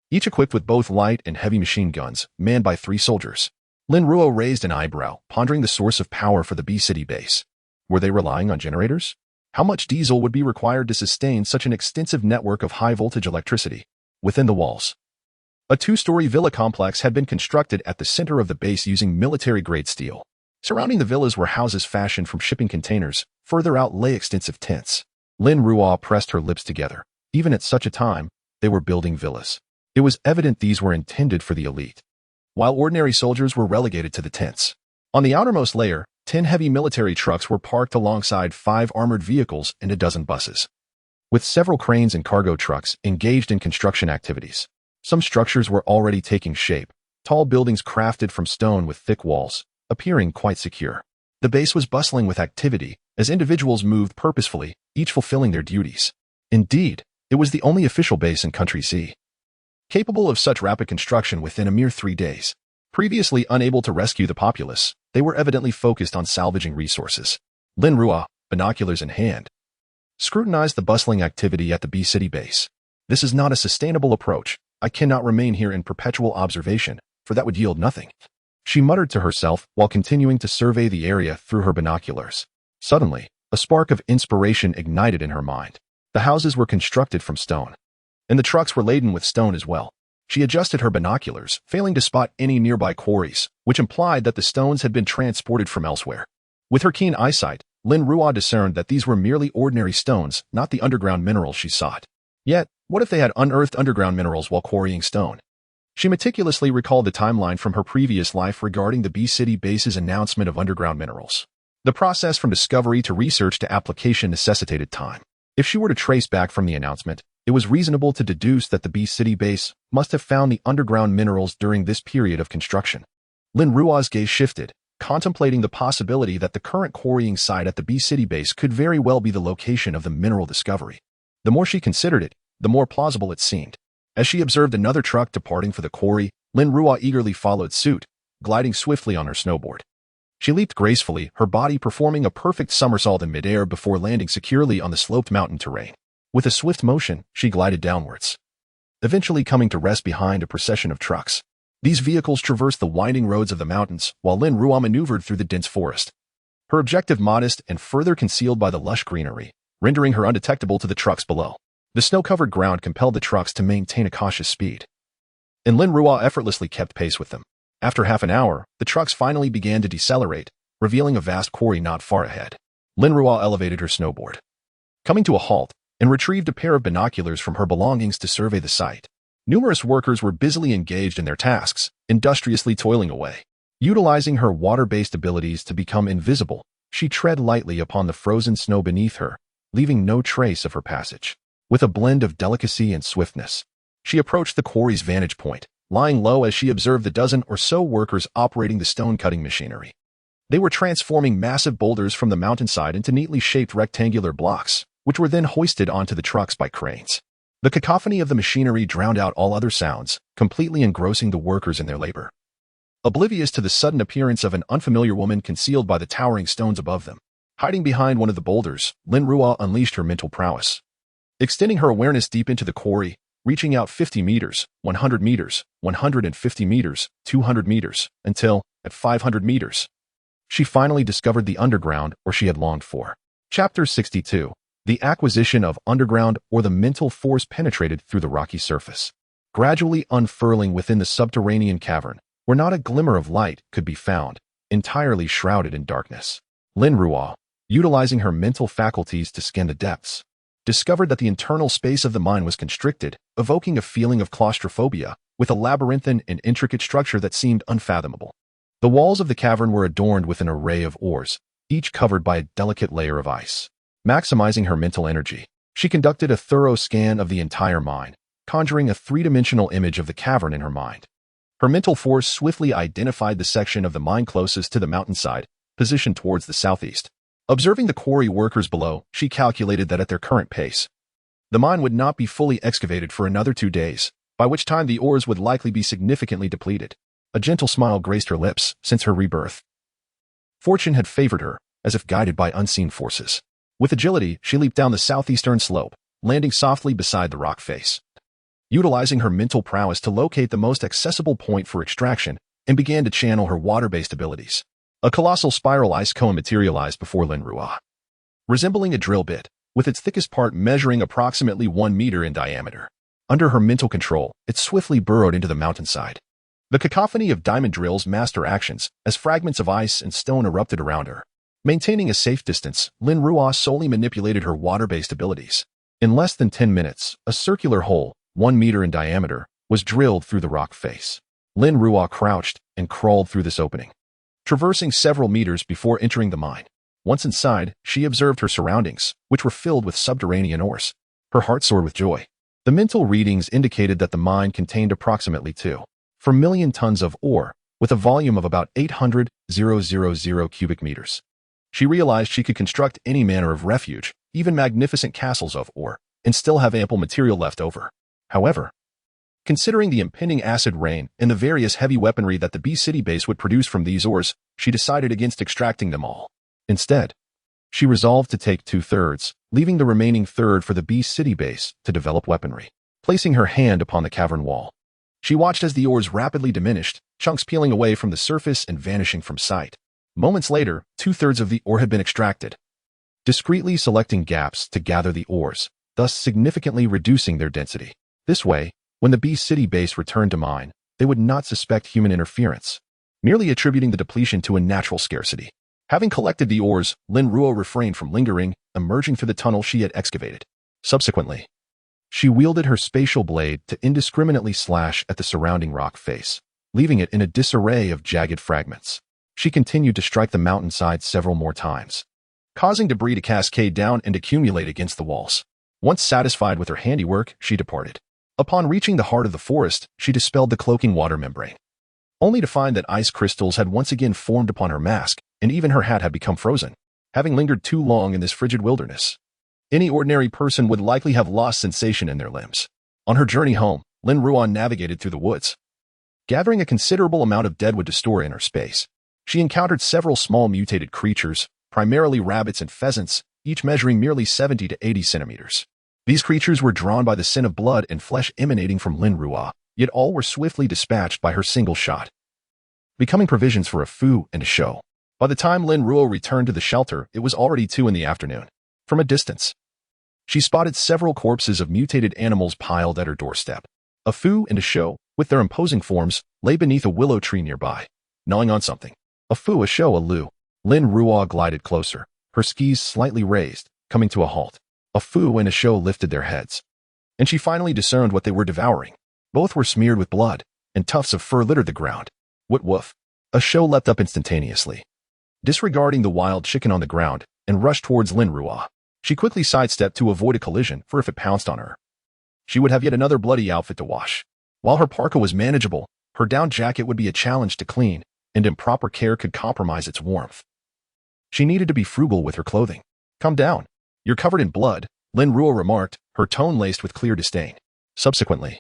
each equipped with both light and heavy machine guns, manned by 3 soldiers. Lin Ruo raised an eyebrow, pondering the source of power for the Bee City base. Were they relying on generators? How much diesel would be required to sustain such an extensive network of high-voltage electricity? Within the walls, a 2-story villa complex had been constructed at the center of the base using military-grade steel. Surrounding the villas were houses fashioned from shipping containers. Further out lay extensive tents. Lin Ruo pressed her lips together. Even at such a time, they were building villas. It was evident these were intended for the elite, while ordinary soldiers were relegated to the tents. On the outermost layer, 10 heavy military trucks were parked alongside 5 armored vehicles and a dozen buses, with several cranes and cargo trucks engaged in construction activities. Some structures were already taking shape, tall buildings crafted from stone with thick walls, appearing quite secure. The base was bustling with activity as individuals moved purposefully, each fulfilling their duties. Indeed, it was the only official base in Country C capable of such rapid construction within a mere 3 days. Previously unable to rescue the populace, they were evidently focused on salvaging resources. Lin Ruo, binoculars in hand, scrutinized the bustling activity at the Bee City base. This is not a sustainable approach. I cannot remain here in perpetual observation, for that would yield nothing. She muttered to herself while continuing to survey the area through her binoculars. Suddenly, a spark of inspiration ignited in her mind. The houses were constructed from stone, and the trucks were laden with stone as well. She adjusted her binoculars, failing to spot any nearby quarries, which implied that the stones had been transported from elsewhere. With her keen eyesight, Lin Ruo discerned that these were merely ordinary stones, not the underground minerals she sought. Yet, what if they had unearthed underground minerals while quarrying stone? She meticulously recalled the timeline from her previous life regarding the Bee City base's announcement of underground minerals. The process from discovery to research to application necessitated time. If she were to trace back from the announcement, it was reasonable to deduce that the Bee City base must have found the underground minerals during this period of construction. Lin Ruo's gaze shifted, contemplating the possibility that the current quarrying site at the Bee City base could very well be the location of the mineral discovery. The more she considered it, the more plausible it seemed. As she observed another truck departing for the quarry, Lin Ruo eagerly followed suit, gliding swiftly on her snowboard. She leaped gracefully, her body performing a perfect somersault in midair before landing securely on the sloped mountain terrain. With a swift motion, she glided downwards, eventually coming to rest behind a procession of trucks. These vehicles traversed the winding roads of the mountains, while Lin Ruo maneuvered through the dense forest. Her objective modest and further concealed by the lush greenery, rendering her undetectable to the trucks below. The snow-covered ground compelled the trucks to maintain a cautious speed, and Lin Ruo effortlessly kept pace with them. After half an hour, the trucks finally began to decelerate, revealing a vast quarry not far ahead. Lin Ruo elevated her snowboard, coming to a halt, and retrieved a pair of binoculars from her belongings to survey the site. Numerous workers were busily engaged in their tasks, industriously toiling away. Utilizing her water-based abilities to become invisible, she tread lightly upon the frozen snow beneath her, leaving no trace of her passage. With a blend of delicacy and swiftness, she approached the quarry's vantage point, lying low as she observed the dozen or so workers operating the stone-cutting machinery. They were transforming massive boulders from the mountainside into neatly shaped rectangular blocks, which were then hoisted onto the trucks by cranes. The cacophony of the machinery drowned out all other sounds, completely engrossing the workers in their labor. Oblivious to the sudden appearance of an unfamiliar woman concealed by the towering stones above them, hiding behind one of the boulders, Lin Ruo unleashed her mental prowess, extending her awareness deep into the quarry, reaching out 50 meters, 100 meters, 150 meters, 200 meters, until, at 500 meters, she finally discovered the underground or she had longed for. Chapter 62. The acquisition of underground or the mental force penetrated through the rocky surface. Gradually unfurling within the subterranean cavern, where not a glimmer of light could be found, entirely shrouded in darkness. Lin Ruo, utilizing her mental faculties to scan the depths, discovered that the internal space of the mine was constricted, evoking a feeling of claustrophobia, with a labyrinthine and intricate structure that seemed unfathomable. The walls of the cavern were adorned with an array of ores, each covered by a delicate layer of ice. Maximizing her mental energy, she conducted a thorough scan of the entire mine, conjuring a three-dimensional image of the cavern in her mind. Her mental force swiftly identified the section of the mine closest to the mountainside, positioned towards the southeast. Observing the quarry workers below, she calculated that at their current pace, the mine would not be fully excavated for another 2 days, by which time the ores would likely be significantly depleted. A gentle smile graced her lips since her rebirth. Fortune had favored her, as if guided by unseen forces. With agility, she leaped down the southeastern slope, landing softly beside the rock face. Utilizing her mental prowess to locate the most accessible point for extraction, and began to channel her water-based abilities. A colossal spiral ice cone materialized before Lin Ruo. Resembling a drill bit, with its thickest part measuring approximately 1 meter in diameter. Under her mental control, it swiftly burrowed into the mountainside. The cacophony of diamond drills masked her actions as fragments of ice and stone erupted around her. Maintaining a safe distance, Lin Ruo solely manipulated her water-based abilities. In less than 10 minutes, a circular hole, 1 meter in diameter, was drilled through the rock face. Lin Ruo crouched and crawled through this opening, traversing several meters before entering the mine. Once inside, she observed her surroundings, which were filled with subterranean ores. Her heart soared with joy. The mental readings indicated that the mine contained approximately 2.4 million tons of ore, with a volume of about 800,000 cubic meters. She realized she could construct any manner of refuge, even magnificent castles of ore, and still have ample material left over. However, considering the impending acid rain and the various heavy weaponry that the B City base would produce from these ores, she decided against extracting them all. Instead, she resolved to take 2/3, leaving the remaining third for the B City base to develop weaponry. Placing her hand upon the cavern wall, she watched as the ores rapidly diminished, chunks peeling away from the surface and vanishing from sight. Moments later, 2/3 of the ore had been extracted, discreetly selecting gaps to gather the ores, thus significantly reducing their density. This way, when the B City base returned to mine, they would not suspect human interference, merely attributing the depletion to a natural scarcity. Having collected the ores, Lin Ruo refrained from lingering, emerging through the tunnel she had excavated. Subsequently, she wielded her spatial blade to indiscriminately slash at the surrounding rock face, leaving it in a disarray of jagged fragments. She continued to strike the mountainside several more times, causing debris to cascade down and accumulate against the walls. Once satisfied with her handiwork, she departed. Upon reaching the heart of the forest, she dispelled the cloaking water membrane, only to find that ice crystals had once again formed upon her mask, and even her hat had become frozen. Having lingered too long in this frigid wilderness, any ordinary person would likely have lost sensation in their limbs. On her journey home, Lin Ruo navigated through the woods, gathering a considerable amount of deadwood to store in her space. She encountered several small mutated creatures, primarily rabbits and pheasants, each measuring merely 70 to 80 centimeters. These creatures were drawn by the scent of blood and flesh emanating from Lin Ruo, yet all were swiftly dispatched by her single shot, becoming provisions for a foo and a show. By the time Lin Ruo returned to the shelter, it was already 2 in the afternoon. From a distance, she spotted several corpses of mutated animals piled at her doorstep. A foo and a show, with their imposing forms, lay beneath a willow tree nearby, gnawing on something. A foo, a show, a lu. Lin Ruo glided closer, her skis slightly raised, coming to a halt. A foo and a show lifted their heads, and she finally discerned what they were devouring. Both were smeared with blood, and tufts of fur littered the ground. What woof! A show leapt up instantaneously, disregarding the wild chicken on the ground, and rushed towards Lin Ruo. She quickly sidestepped to avoid a collision, for if it pounced on her, she would have yet another bloody outfit to wash. While her parka was manageable, her down jacket would be a challenge to clean, and improper care could compromise its warmth. She needed to be frugal with her clothing. Calm down. You're covered in blood, Lin Ruo remarked, her tone laced with clear disdain. Subsequently,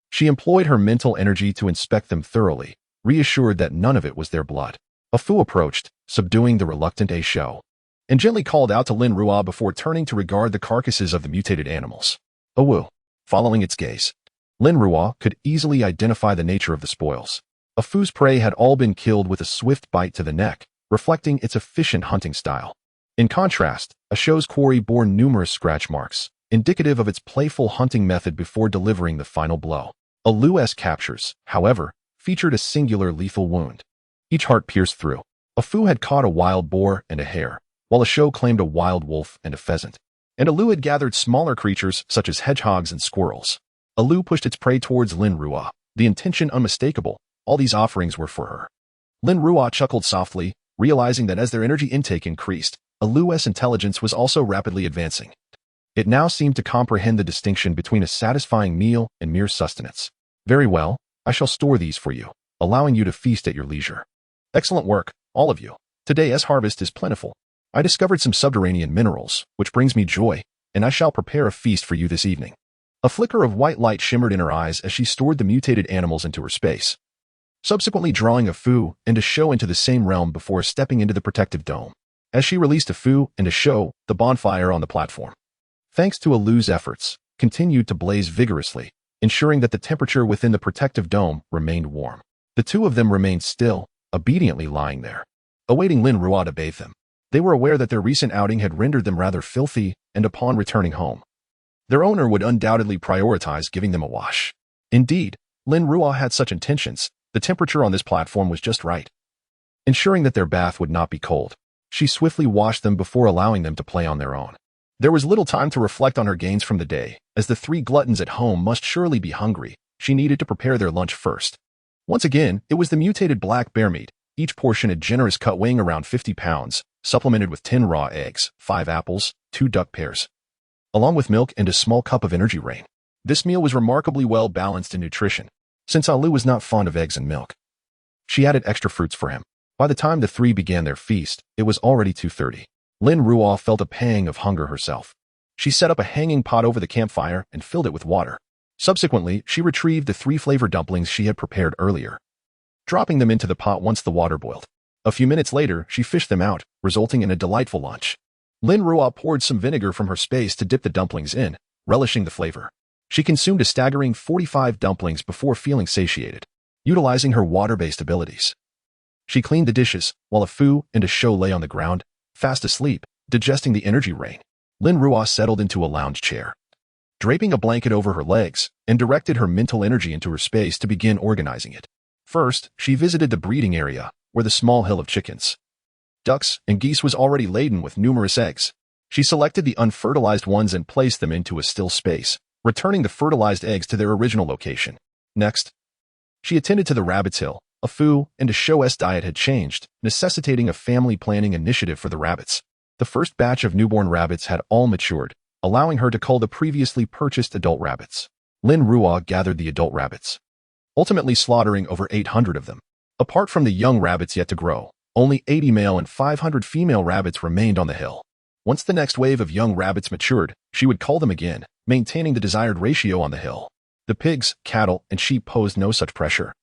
she employed her mental energy to inspect them thoroughly, reassured that none of it was their blood. A foo approached, subduing the reluctant a show, and gently called out to Lin Ruo before turning to regard the carcasses of the mutated animals. A woo. Following its gaze, Lin Ruo could easily identify the nature of the spoils. A foo's prey had all been killed with a swift bite to the neck, reflecting its efficient hunting style. In contrast, a show's quarry bore numerous scratch marks, indicative of its playful hunting method before delivering the final blow. A lu's captures, however, featured a singular lethal wound. Each heart pierced through. A Fu had caught a wild boar and a hare, while a Shou claimed a wild wolf and a pheasant. And a Lu had gathered smaller creatures such as hedgehogs and squirrels. A Lu pushed its prey towards Lin Ruo, the intention unmistakable. All these offerings were for her. Lin Ruo chuckled softly, realizing that as their energy intake increased, a Lu's intelligence was also rapidly advancing. It now seemed to comprehend the distinction between a satisfying meal and mere sustenance. Very well, I shall store these for you, allowing you to feast at your leisure. Excellent work, all of you. Today's harvest is plentiful. I discovered some subterranean minerals, which brings me joy, and I shall prepare a feast for you this evening. A flicker of white light shimmered in her eyes as she stored the mutated animals into her space, subsequently drawing a Fu and a Shou into the same realm before stepping into the protective dome. As she released a Fu and a Shou, the bonfire on the platform, thanks to a Lu's efforts, continued to blaze vigorously, ensuring that the temperature within the protective dome remained warm. The two of them remained still, obediently lying there, awaiting Lin Ruo to bathe them. They were aware that their recent outing had rendered them rather filthy, and upon returning home, their owner would undoubtedly prioritize giving them a wash. Indeed, Lin Ruo had such intentions. The temperature on this platform was just right, ensuring that their bath would not be cold. She swiftly washed them before allowing them to play on their own. There was little time to reflect on her gains from the day, as the three gluttons at home must surely be hungry. She needed to prepare their lunch first. Once again, it was the mutated black bear meat, each portion a generous cut weighing around 50 pounds, supplemented with 10 raw eggs, 5 apples, 2 duck pears, along with milk and a small cup of energy rain. This meal was remarkably well balanced in nutrition, since Alu was not fond of eggs and milk. She added extra fruits for him. By the time the three began their feast, it was already 2:30. Lin Ruo felt a pang of hunger herself. She set up a hanging pot over the campfire and filled it with water. Subsequently, she retrieved the 3 flavor dumplings she had prepared earlier, dropping them into the pot once the water boiled. A few minutes later, she fished them out, resulting in a delightful lunch. Lin Ruo poured some vinegar from her space to dip the dumplings in, relishing the flavor. She consumed a staggering 45 dumplings before feeling satiated, utilizing her water-based abilities. She cleaned the dishes, while a Fu and a Shou lay on the ground, fast asleep, digesting the energy rain. Lin Ruo settled into a lounge chair, draping a blanket over her legs, and directed her mental energy into her space to begin organizing it. First, she visited the breeding area, where the small hill of chickens, ducks, and geese was already laden with numerous eggs. She selected the unfertilized ones and placed them into a still space, returning the fertilized eggs to their original location. Next, she attended to the rabbit's hill. A Fu and a Shou's diet had changed, necessitating a family planning initiative for the rabbits. The first batch of newborn rabbits had all matured, allowing her to cull the previously purchased adult rabbits. Lin Ruo gathered the adult rabbits, ultimately slaughtering over 800 of them. Apart from the young rabbits yet to grow, only 80 male and 500 female rabbits remained on the hill. Once the next wave of young rabbits matured, she would cull them again, maintaining the desired ratio on the hill. The pigs, cattle, and sheep posed no such pressure,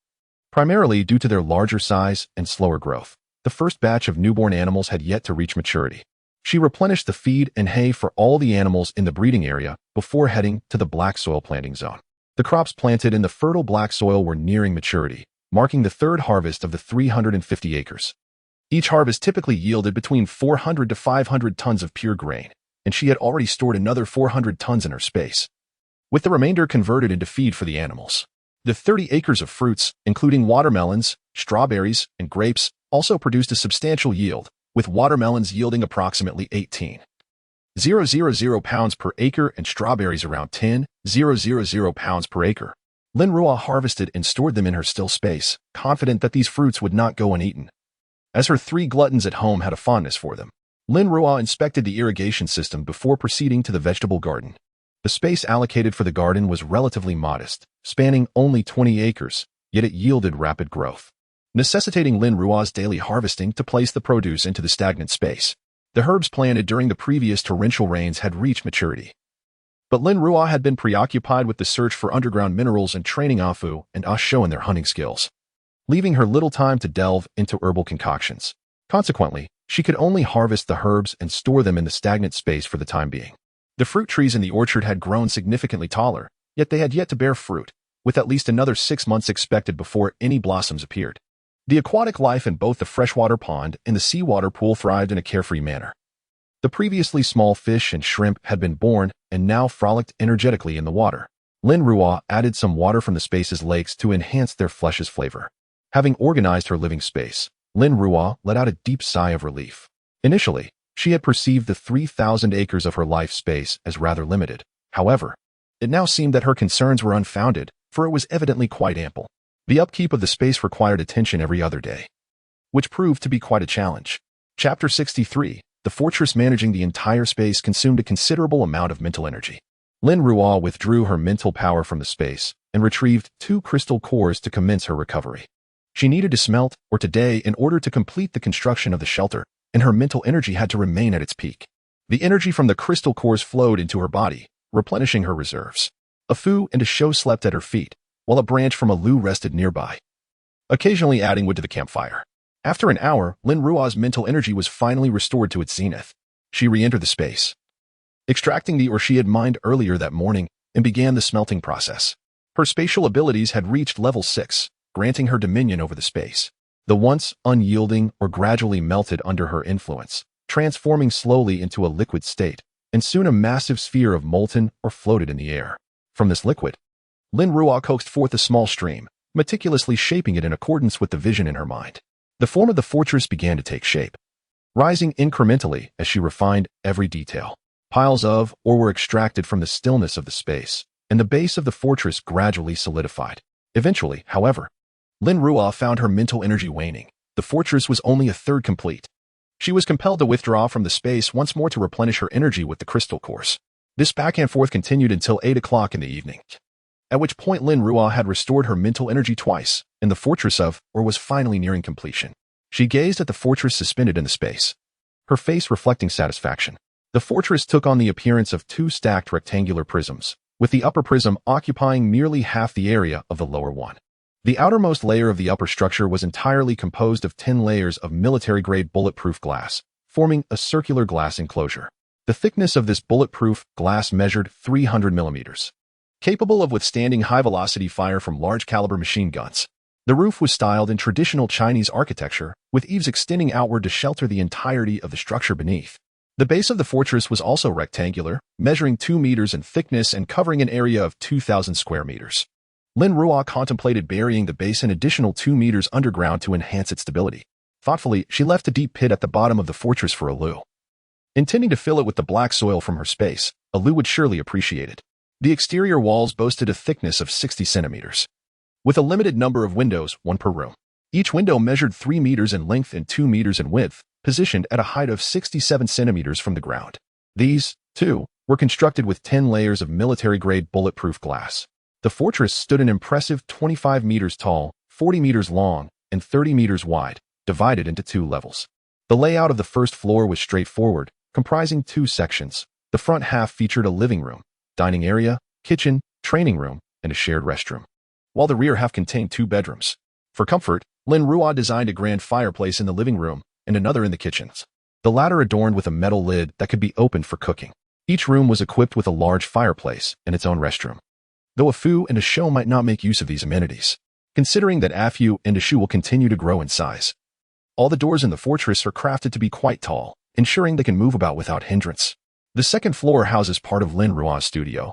primarily due to their larger size and slower growth. The first batch of newborn animals had yet to reach maturity. She replenished the feed and hay for all the animals in the breeding area before heading to the black soil planting zone. The crops planted in the fertile black soil were nearing maturity, marking the third harvest of the 350 acres. Each harvest typically yielded between 400 to 500 tons of pure grain, and she had already stored another 400 tons in her space, with the remainder converted into feed for the animals. The 30 acres of fruits, including watermelons, strawberries, and grapes, also produced a substantial yield, with watermelons yielding approximately 18,000 pounds per acre and strawberries around 10,000 pounds per acre. Lin Ruo harvested and stored them in her still space, confident that these fruits would not go uneaten, as her 3 gluttons at home had a fondness for them. Lin Ruo inspected the irrigation system before proceeding to the vegetable garden. The space allocated for the garden was relatively modest, spanning only 20 acres, yet it yielded rapid growth, necessitating Lin Ruo's daily harvesting to place the produce into the stagnant space. The herbs planted during the previous torrential rains had reached maturity, but Lin Ruo had been preoccupied with the search for underground minerals and training Afu and Shou in their hunting skills, leaving her little time to delve into herbal concoctions. Consequently, she could only harvest the herbs and store them in the stagnant space for the time being. The fruit trees in the orchard had grown significantly taller, yet they had yet to bear fruit, with at least another 6 months expected before any blossoms appeared. The aquatic life in both the freshwater pond and the seawater pool thrived in a carefree manner. The previously small fish and shrimp had been born and now frolicked energetically in the water. Lin Ruo added some water from the space's lakes to enhance their flesh's flavor. Having organized her living space, Lin Ruo let out a deep sigh of relief. Initially, she had perceived the 3,000 acres of her life space as rather limited. However, it now seemed that her concerns were unfounded, for it was evidently quite ample. The upkeep of the space required attention every other day, which proved to be quite a challenge. Chapter 63. The fortress managing the entire space consumed a considerable amount of mental energy. Lin Ruo withdrew her mental power from the space and retrieved 2 crystal cores to commence her recovery. She needed to smelt or today in order to complete the construction of the shelter, and her mental energy had to remain at its peak. The energy from the crystal cores flowed into her body, replenishing her reserves. A Fu and a Shou slept at her feet, while a branch from a Lu rested nearby, occasionally adding wood to the campfire. After an hour, Lin Ruo's mental energy was finally restored to its zenith. She re-entered the space, extracting the ore she had mined earlier that morning, and began the smelting process. Her spatial abilities had reached level 6, granting her dominion over the space. The once unyielding ore gradually melted under her influence, transforming slowly into a liquid state, and soon a massive sphere of molten ore floated in the air. From this liquid, Lin Ruo coaxed forth a small stream, meticulously shaping it in accordance with the vision in her mind. The form of the fortress began to take shape, rising incrementally as she refined every detail. Piles of ore were extracted from the stillness of the space, and the base of the fortress gradually solidified. Eventually, however, Lin Ruo found her mental energy waning. The fortress was only a third complete. She was compelled to withdraw from the space once more to replenish her energy with the crystal cores. This back and forth continued until 8 o'clock in the evening, at which point Lin Ruo had restored her mental energy twice, and the fortress of ore was finally nearing completion. She gazed at the fortress suspended in the space, her face reflecting satisfaction. The fortress took on the appearance of 2 stacked rectangular prisms, with the upper prism occupying merely half the area of the lower one. The outermost layer of the upper structure was entirely composed of 10 layers of military-grade bulletproof glass, forming a circular glass enclosure. The thickness of this bulletproof glass measured 300 millimeters, capable of withstanding high-velocity fire from large-caliber machine guns. The roof was styled in traditional Chinese architecture, with eaves extending outward to shelter the entirety of the structure beneath. The base of the fortress was also rectangular, measuring 2 meters in thickness and covering an area of 2,000 square meters. Lin Ruo contemplated burying the base an additional 2 meters underground to enhance its stability. Thoughtfully, she left a deep pit at the bottom of the fortress for a Lu, intending to fill it with the black soil from her space. A Lu would surely appreciate it. The exterior walls boasted a thickness of 60 centimeters, with a limited number of windows, 1 per room. Each window measured 3 meters in length and 2 meters in width, positioned at a height of 67 centimeters from the ground. These, too, were constructed with 10 layers of military-grade bulletproof glass. The fortress stood an impressive 25 meters tall, 40 meters long, and 30 meters wide, divided into 2 levels. The layout of the first floor was straightforward, comprising 2 sections. The front half featured a living room, dining area, kitchen, training room, and a shared restroom, while the rear half contained 2 bedrooms. For comfort, Lin Ruo designed a grand fireplace in the living room and another in the kitchens, the latter adorned with a metal lid that could be opened for cooking. Each room was equipped with a large fireplace and its own restroom, though a Fu and a Shou might not make use of these amenities, considering that a Fu and a Shou will continue to grow in size. All the doors in the fortress are crafted to be quite tall, ensuring they can move about without hindrance. The second floor houses part of Lin Ruo's studio,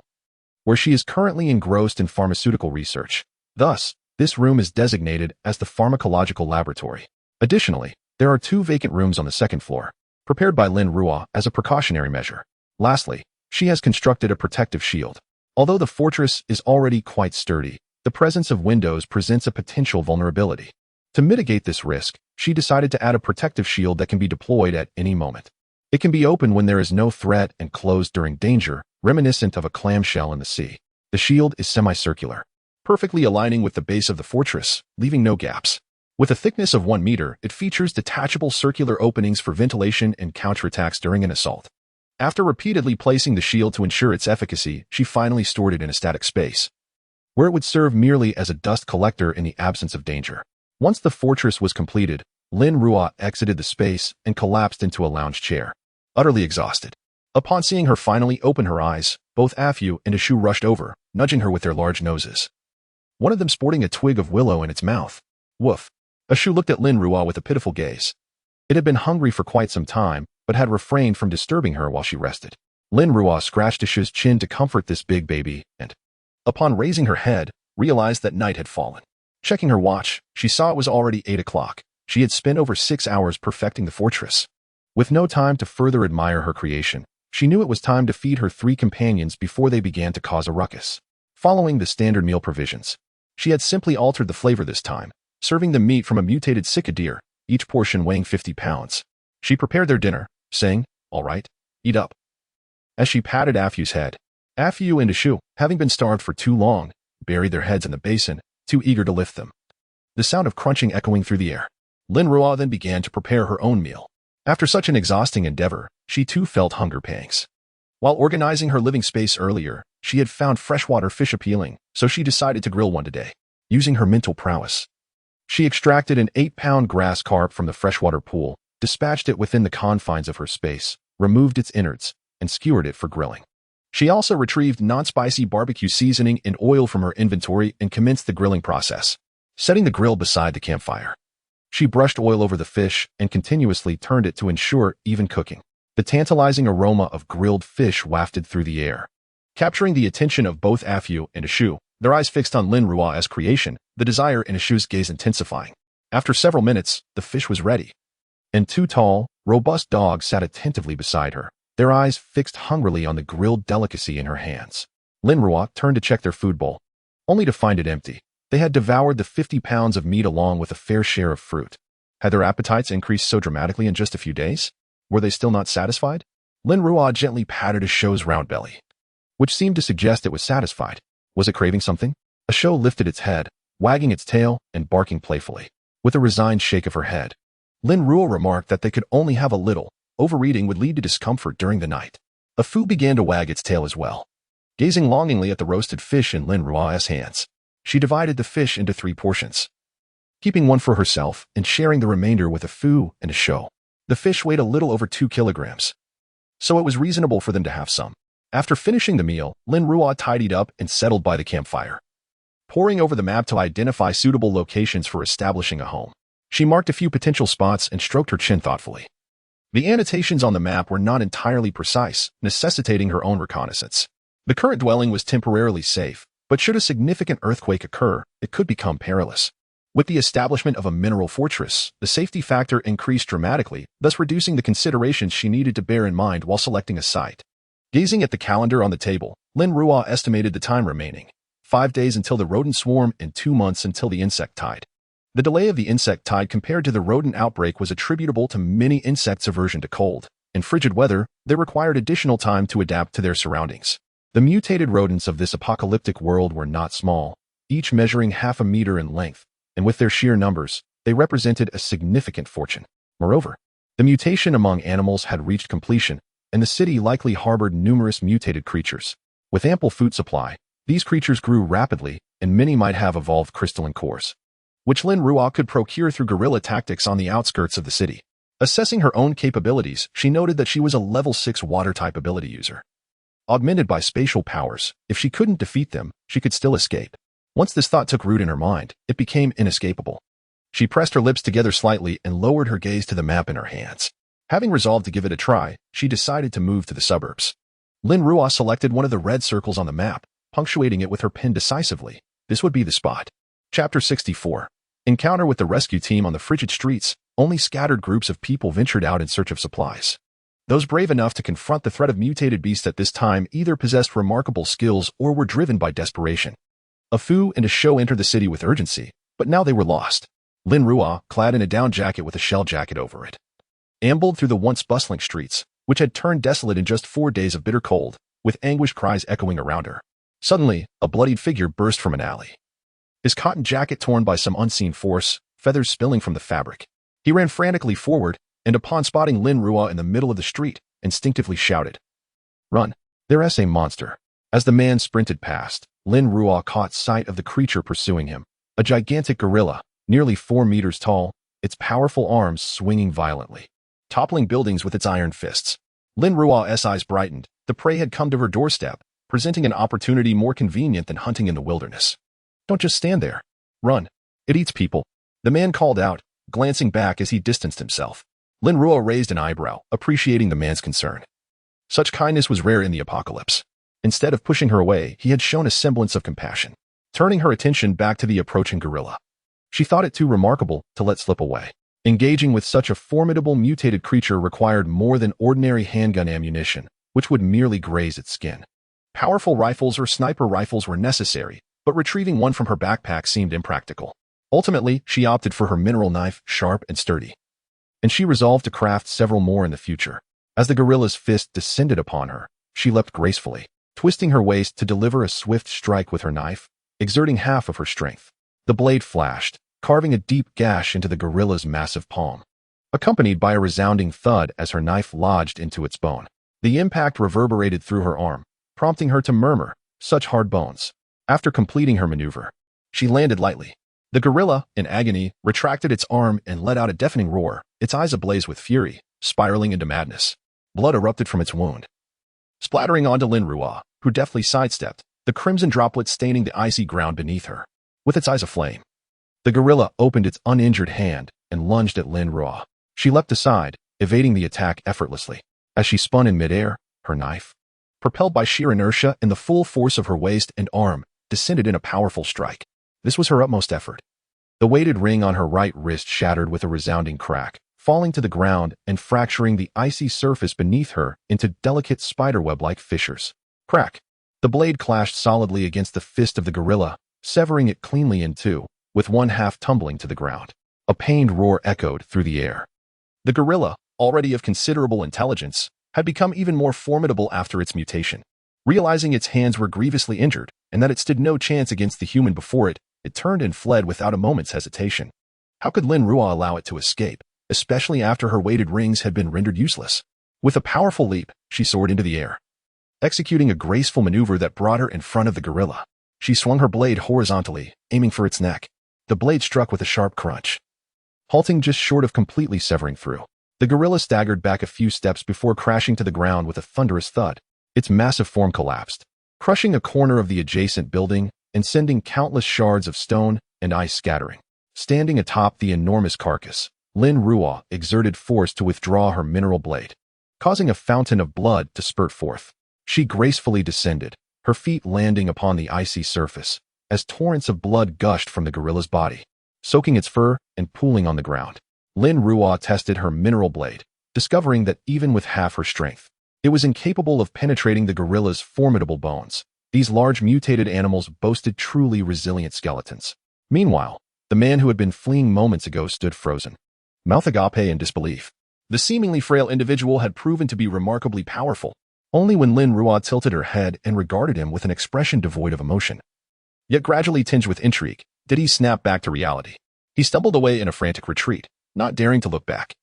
where she is currently engrossed in pharmaceutical research. Thus, this room is designated as the pharmacological laboratory. Additionally, there are 2 vacant rooms on the second floor, prepared by Lin Ruo as a precautionary measure. Lastly, she has constructed a protective shield. Although the fortress is already quite sturdy, the presence of windows presents a potential vulnerability. To mitigate this risk, she decided to add a protective shield that can be deployed at any moment. It can be opened when there is no threat and closed during danger, reminiscent of a clamshell in the sea. The shield is semicircular, perfectly aligning with the base of the fortress, leaving no gaps. With a thickness of 1 meter, it features detachable circular openings for ventilation and counterattacks during an assault. After repeatedly placing the shield to ensure its efficacy, she finally stored it in a static space, where it would serve merely as a dust collector in the absence of danger. Once the fortress was completed, Lin Ruo exited the space and collapsed into a lounge chair, utterly exhausted. Upon seeing her finally open her eyes, both a Fu and a Shou rushed over, nudging her with their large noses, one of them sporting a twig of willow in its mouth. Woof. A Shou looked at Lin Ruo with a pitiful gaze. It had been hungry for quite some time, but had refrained from disturbing her while she rested. Lin Ruo scratched a Shou's chin to comfort this big baby and Upon raising her head, realized that night had fallen. Checking her watch, she saw it was already 8 o'clock. She had spent over 6 hours perfecting the fortress. With no time to further admire her creation, she knew it was time to feed her 3 companions before they began to cause a ruckus. Following the standard meal provisions, she had simply altered the flavor this time, serving them meat from a mutated sika deer, each portion weighing 50 pounds. She prepared their dinner, saying, "All right, eat up." As she patted Afu's head, Afu and Ishu, having been starved for too long, buried their heads in the basin, too eager to lift them. The sound of crunching echoing through the air. Lin Ruo then began to prepare her own meal. After such an exhausting endeavor, she too felt hunger pangs. While organizing her living space earlier, she had found freshwater fish appealing, so she decided to grill one today. Using her mental prowess, she extracted an 8-pound grass carp from the freshwater pool, dispatched it within the confines of her space, removed its innards, and skewered it for grilling. She also retrieved non-spicy barbecue seasoning and oil from her inventory and commenced the grilling process, setting the grill beside the campfire. She brushed oil over the fish and continuously turned it to ensure even cooking. The tantalizing aroma of grilled fish wafted through the air, capturing the attention of both Afu and Ishu, their eyes fixed on Lin Ruo's creation, the desire in Ishu's gaze intensifying. After several minutes, the fish was ready, and 2 tall, robust dogs sat attentively beside her, their eyes fixed hungrily on the grilled delicacy in her hands. Lin Ruo turned to check their food bowl, only to find it empty. They had devoured the 50 pounds of meat along with a fair share of fruit. Had their appetites increased so dramatically in just a few days? Were they still not satisfied? Lin Ruo gently patted Ishu's round belly, which seemed to suggest it was satisfied. Was it craving something? Ishu lifted its head, wagging its tail and barking playfully. With a resigned shake of her head, Lin Ruo remarked that they could only have a little. Overeating would lead to discomfort during the night. Afu began to wag its tail as well. Gazing longingly at the roasted fish in Lin Ruo's hands, she divided the fish into 3 portions, keeping one for herself and sharing the remainder with Afu and Ishu. The fish weighed a little over 2 kilograms, so it was reasonable for them to have some. After finishing the meal, Lin Ruo tidied up and settled by the campfire, poring over the map to identify suitable locations for establishing a home. She marked a few potential spots and stroked her chin thoughtfully. The annotations on the map were not entirely precise, necessitating her own reconnaissance. The current dwelling was temporarily safe, but should a significant earthquake occur, it could become perilous. With the establishment of a mineral fortress, the safety factor increased dramatically, thus reducing the considerations she needed to bear in mind while selecting a site. Gazing at the calendar on the table, Lin Ruo estimated the time remaining: 5 days until the rodent swarm and 2 months until the insect tide. The delay of the insect tide compared to the rodent outbreak was attributable to many insects' aversion to cold. In frigid weather, they required additional time to adapt to their surroundings. The mutated rodents of this apocalyptic world were not small, each measuring half a meter in length, and with their sheer numbers, they represented a significant fortune. Moreover, the mutation among animals had reached completion, and the city likely harbored numerous mutated creatures. With ample food supply, these creatures grew rapidly, and many might have evolved crystalline cores, which Lin Ruo could procure through guerrilla tactics on the outskirts of the city. Assessing her own capabilities, she noted that she was a level 6 water-type ability user, augmented by spatial powers. If she couldn't defeat them, she could still escape. Once this thought took root in her mind, it became inescapable. She pressed her lips together slightly and lowered her gaze to the map in her hands. Having resolved to give it a try, she decided to move to the suburbs. Lin Ruo selected one of the red circles on the map, punctuating it with her pen decisively. This would be the spot. Chapter 64. Encounter with the rescue team on the frigid streets. Only scattered groups of people ventured out in search of supplies. Those brave enough to confront the threat of mutated beasts at this time either possessed remarkable skills or were driven by desperation. Afu and Ishu entered the city with urgency, but now they were lost. Lin Ruo, clad in a down jacket with a shell jacket over it, ambled through the once bustling streets, which had turned desolate in just 4 days of bitter cold, with anguished cries echoing around her. Suddenly, a bloodied figure burst from an alley, his cotton jacket torn by some unseen force, feathers spilling from the fabric. He ran frantically forward, and upon spotting Lin Ruo in the middle of the street, instinctively shouted, "Run! There's a monster!" As the man sprinted past, Lin Ruo caught sight of the creature pursuing him, a gigantic gorilla, nearly 4 meters tall, its powerful arms swinging violently, toppling buildings with its iron fists. Lin Ruo's eyes brightened. The prey had come to her doorstep, presenting an opportunity more convenient than hunting in the wilderness. "Don't just stand there. Run. It eats people," the man called out, glancing back as he distanced himself. Lin Ruo raised an eyebrow, appreciating the man's concern. Such kindness was rare in the apocalypse. Instead of pushing her away, he had shown a semblance of compassion, turning her attention back to the approaching gorilla. She thought it too remarkable to let slip away. Engaging with such a formidable mutated creature required more than ordinary handgun ammunition, which would merely graze its skin. Powerful rifles or sniper rifles were necessary, but retrieving one from her backpack seemed impractical. Ultimately, she opted for her mineral knife, sharp and sturdy. And she resolved to craft several more in the future. As the gorilla's fist descended upon her, she leapt gracefully, twisting her waist to deliver a swift strike with her knife, exerting half of her strength. The blade flashed, carving a deep gash into the gorilla's massive palm, accompanied by a resounding thud as her knife lodged into its bone. The impact reverberated through her arm, prompting her to murmur, "Such hard bones." After completing her maneuver, she landed lightly. The gorilla, in agony, retracted its arm and let out a deafening roar, its eyes ablaze with fury, spiraling into madness. Blood erupted from its wound, splattering onto Lin Ruo, who deftly sidestepped, the crimson droplets staining the icy ground beneath her. With its eyes aflame, the gorilla opened its uninjured hand and lunged at Lin Ruo. She leapt aside, evading the attack effortlessly. As she spun in midair, her knife, propelled by sheer inertia and the full force of her waist and arm, descended in a powerful strike. This was her utmost effort. The weighted ring on her right wrist shattered with a resounding crack, falling to the ground and fracturing the icy surface beneath her into delicate spiderweb-like fissures. Crack! The blade clashed solidly against the fist of the gorilla, severing it cleanly in two, with one half tumbling to the ground. A pained roar echoed through the air. The gorilla, already of considerable intelligence, had become even more formidable after its mutation. Realizing its hands were grievously injured, and that it stood no chance against the human before it, it turned and fled without a moment's hesitation. How could Lin Ruo allow it to escape, especially after her weighted rings had been rendered useless? With a powerful leap, she soared into the air, executing a graceful maneuver that brought her in front of the gorilla. She swung her blade horizontally, aiming for its neck. The blade struck with a sharp crunch, halting just short of completely severing through. The gorilla staggered back a few steps before crashing to the ground with a thunderous thud. Its massive form collapsed, crushing a corner of the adjacent building and sending countless shards of stone and ice scattering. Standing atop the enormous carcass, Lin Ruo exerted force to withdraw her mineral blade, causing a fountain of blood to spurt forth. She gracefully descended, her feet landing upon the icy surface, as torrents of blood gushed from the gorilla's body, soaking its fur and pooling on the ground. Lin Ruo tested her mineral blade, discovering that even with half her strength, it was incapable of penetrating the gorilla's formidable bones. These large mutated animals boasted truly resilient skeletons. Meanwhile, the man who had been fleeing moments ago stood frozen, mouth agape in disbelief. The seemingly frail individual had proven to be remarkably powerful. Only when Lin Ruo tilted her head and regarded him with an expression devoid of emotion, yet gradually tinged with intrigue, did he snap back to reality. He stumbled away in a frantic retreat, not daring to look back.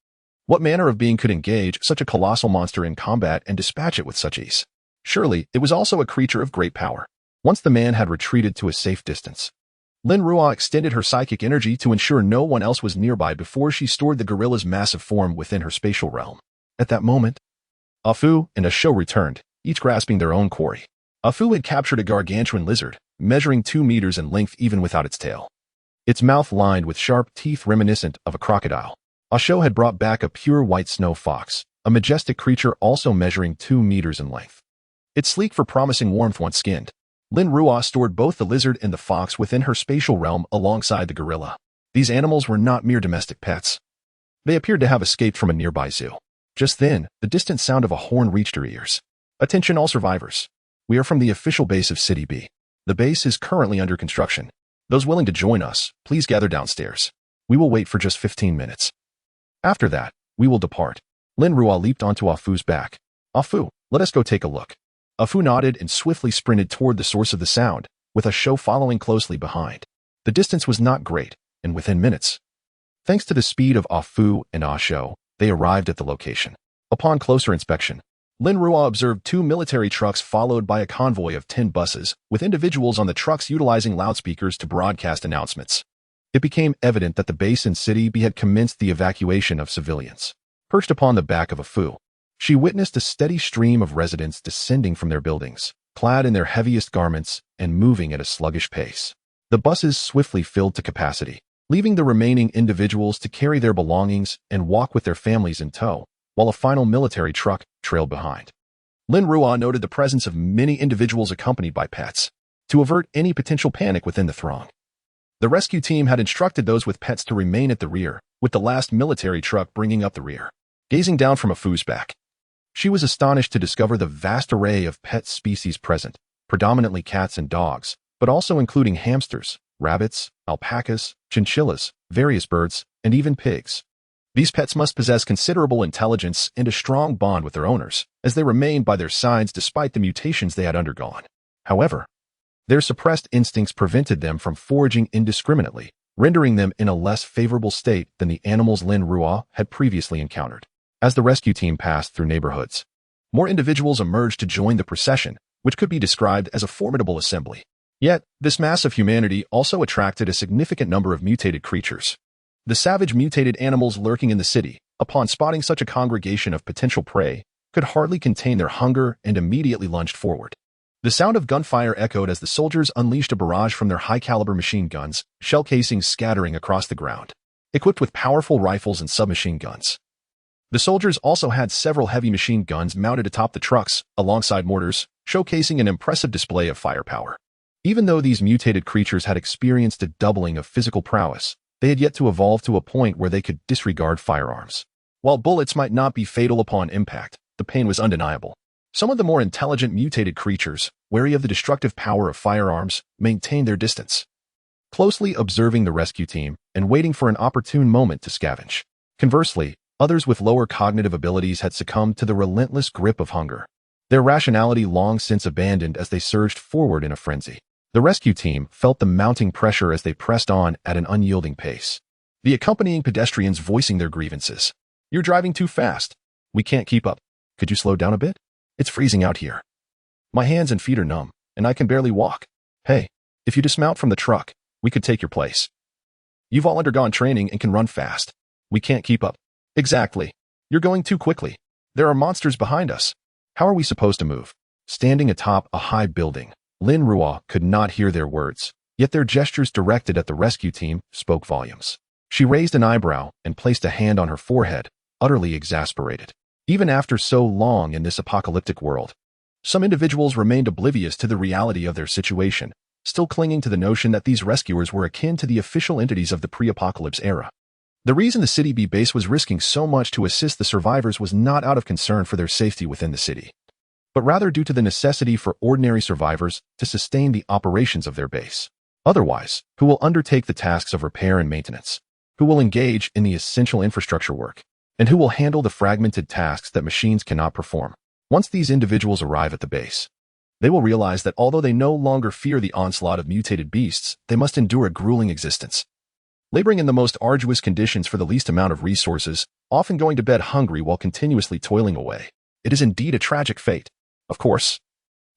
What manner of being could engage such a colossal monster in combat and dispatch it with such ease? Surely, it was also a creature of great power. Once the man had retreated to a safe distance, Lin Ruo extended her psychic energy to ensure no one else was nearby before she stored the gorilla's massive form within her spatial realm. At that moment, Afu and Asho returned, each grasping their own quarry. Afu had captured a gargantuan lizard, measuring 2 meters in length even without its tail, its mouth lined with sharp teeth reminiscent of a crocodile. Asho had brought back a pure white snow fox, a majestic creature also measuring 2 meters in length. Its sleek for promising warmth once skinned, Lin Ruo stored both the lizard and the fox within her spatial realm alongside the gorilla. These animals were not mere domestic pets. They appeared to have escaped from a nearby zoo. Just then, the distant sound of a horn reached her ears. Attention all survivors. We are from the official base of City B. The base is currently under construction. Those willing to join us, please gather downstairs. We will wait for just 15 minutes. After that, we will depart. Lin Ruo leaped onto Afu's back. Afu, let us go take a look. Afu nodded and swiftly sprinted toward the source of the sound, with Asho following closely behind. The distance was not great, and within minutes, thanks to the speed of Afu and Asho, they arrived at the location. Upon closer inspection, Lin Ruo observed 2 military trucks followed by a convoy of 10 buses, with individuals on the trucks utilizing loudspeakers to broadcast announcements. It became evident that the base in City B had commenced the evacuation of civilians. Perched upon the back of Afu, she witnessed a steady stream of residents descending from their buildings, clad in their heaviest garments and moving at a sluggish pace. The buses swiftly filled to capacity, leaving the remaining individuals to carry their belongings and walk with their families in tow, while a final military truck trailed behind. Lin Ruo noted the presence of many individuals accompanied by pets to avert any potential panic within the throng. The rescue team had instructed those with pets to remain at the rear, with the last military truck bringing up the rear. Gazing down from a foosback, she was astonished to discover the vast array of pet species present, predominantly cats and dogs, but also including hamsters, rabbits, alpacas, chinchillas, various birds, and even pigs. These pets must possess considerable intelligence and a strong bond with their owners, as they remained by their sides despite the mutations they had undergone. However, their suppressed instincts prevented them from foraging indiscriminately, rendering them in a less favorable state than the animals Lin Ruo had previously encountered. As the rescue team passed through neighborhoods, more individuals emerged to join the procession, which could be described as a formidable assembly. Yet, this mass of humanity also attracted a significant number of mutated creatures. The savage mutated animals lurking in the city, upon spotting such a congregation of potential prey, could hardly contain their hunger and immediately lunged forward. The sound of gunfire echoed as the soldiers unleashed a barrage from their high-caliber machine guns, shell casings scattering across the ground, equipped with powerful rifles and submachine guns. The soldiers also had several heavy machine guns mounted atop the trucks, alongside mortars, showcasing an impressive display of firepower. Even though these mutated creatures had experienced a doubling of physical prowess, they had yet to evolve to a point where they could disregard firearms. While bullets might not be fatal upon impact, the pain was undeniable. Some of the more intelligent mutated creatures, wary of the destructive power of firearms, maintained their distance, closely observing the rescue team and waiting for an opportune moment to scavenge. Conversely, others with lower cognitive abilities had succumbed to the relentless grip of hunger, their rationality long since abandoned as they surged forward in a frenzy. The rescue team felt the mounting pressure as they pressed on at an unyielding pace, the accompanying pedestrians voicing their grievances. "You're driving too fast. We can't keep up. Could you slow down a bit? It's freezing out here. My hands and feet are numb, and I can barely walk. Hey, if you dismount from the truck, we could take your place. You've all undergone training and can run fast. We can't keep up." "Exactly. You're going too quickly. There are monsters behind us. How are we supposed to move?" Standing atop a high building, Lin Ruo could not hear their words, yet their gestures directed at the rescue team spoke volumes. She raised an eyebrow and placed a hand on her forehead, utterly exasperated. Even after so long in this apocalyptic world, some individuals remained oblivious to the reality of their situation, still clinging to the notion that these rescuers were akin to the official entities of the pre-apocalypse era. The reason the City B base was risking so much to assist the survivors was not out of concern for their safety within the city, but rather due to the necessity for ordinary survivors to sustain the operations of their base. Otherwise, who will undertake the tasks of repair and maintenance? Who will engage in the essential infrastructure work? And who will handle the fragmented tasks that machines cannot perform? Once these individuals arrive at the base, they will realize that although they no longer fear the onslaught of mutated beasts, they must endure a grueling existence, laboring in the most arduous conditions for the least amount of resources, often going to bed hungry while continuously toiling away. It is indeed a tragic fate. Of course,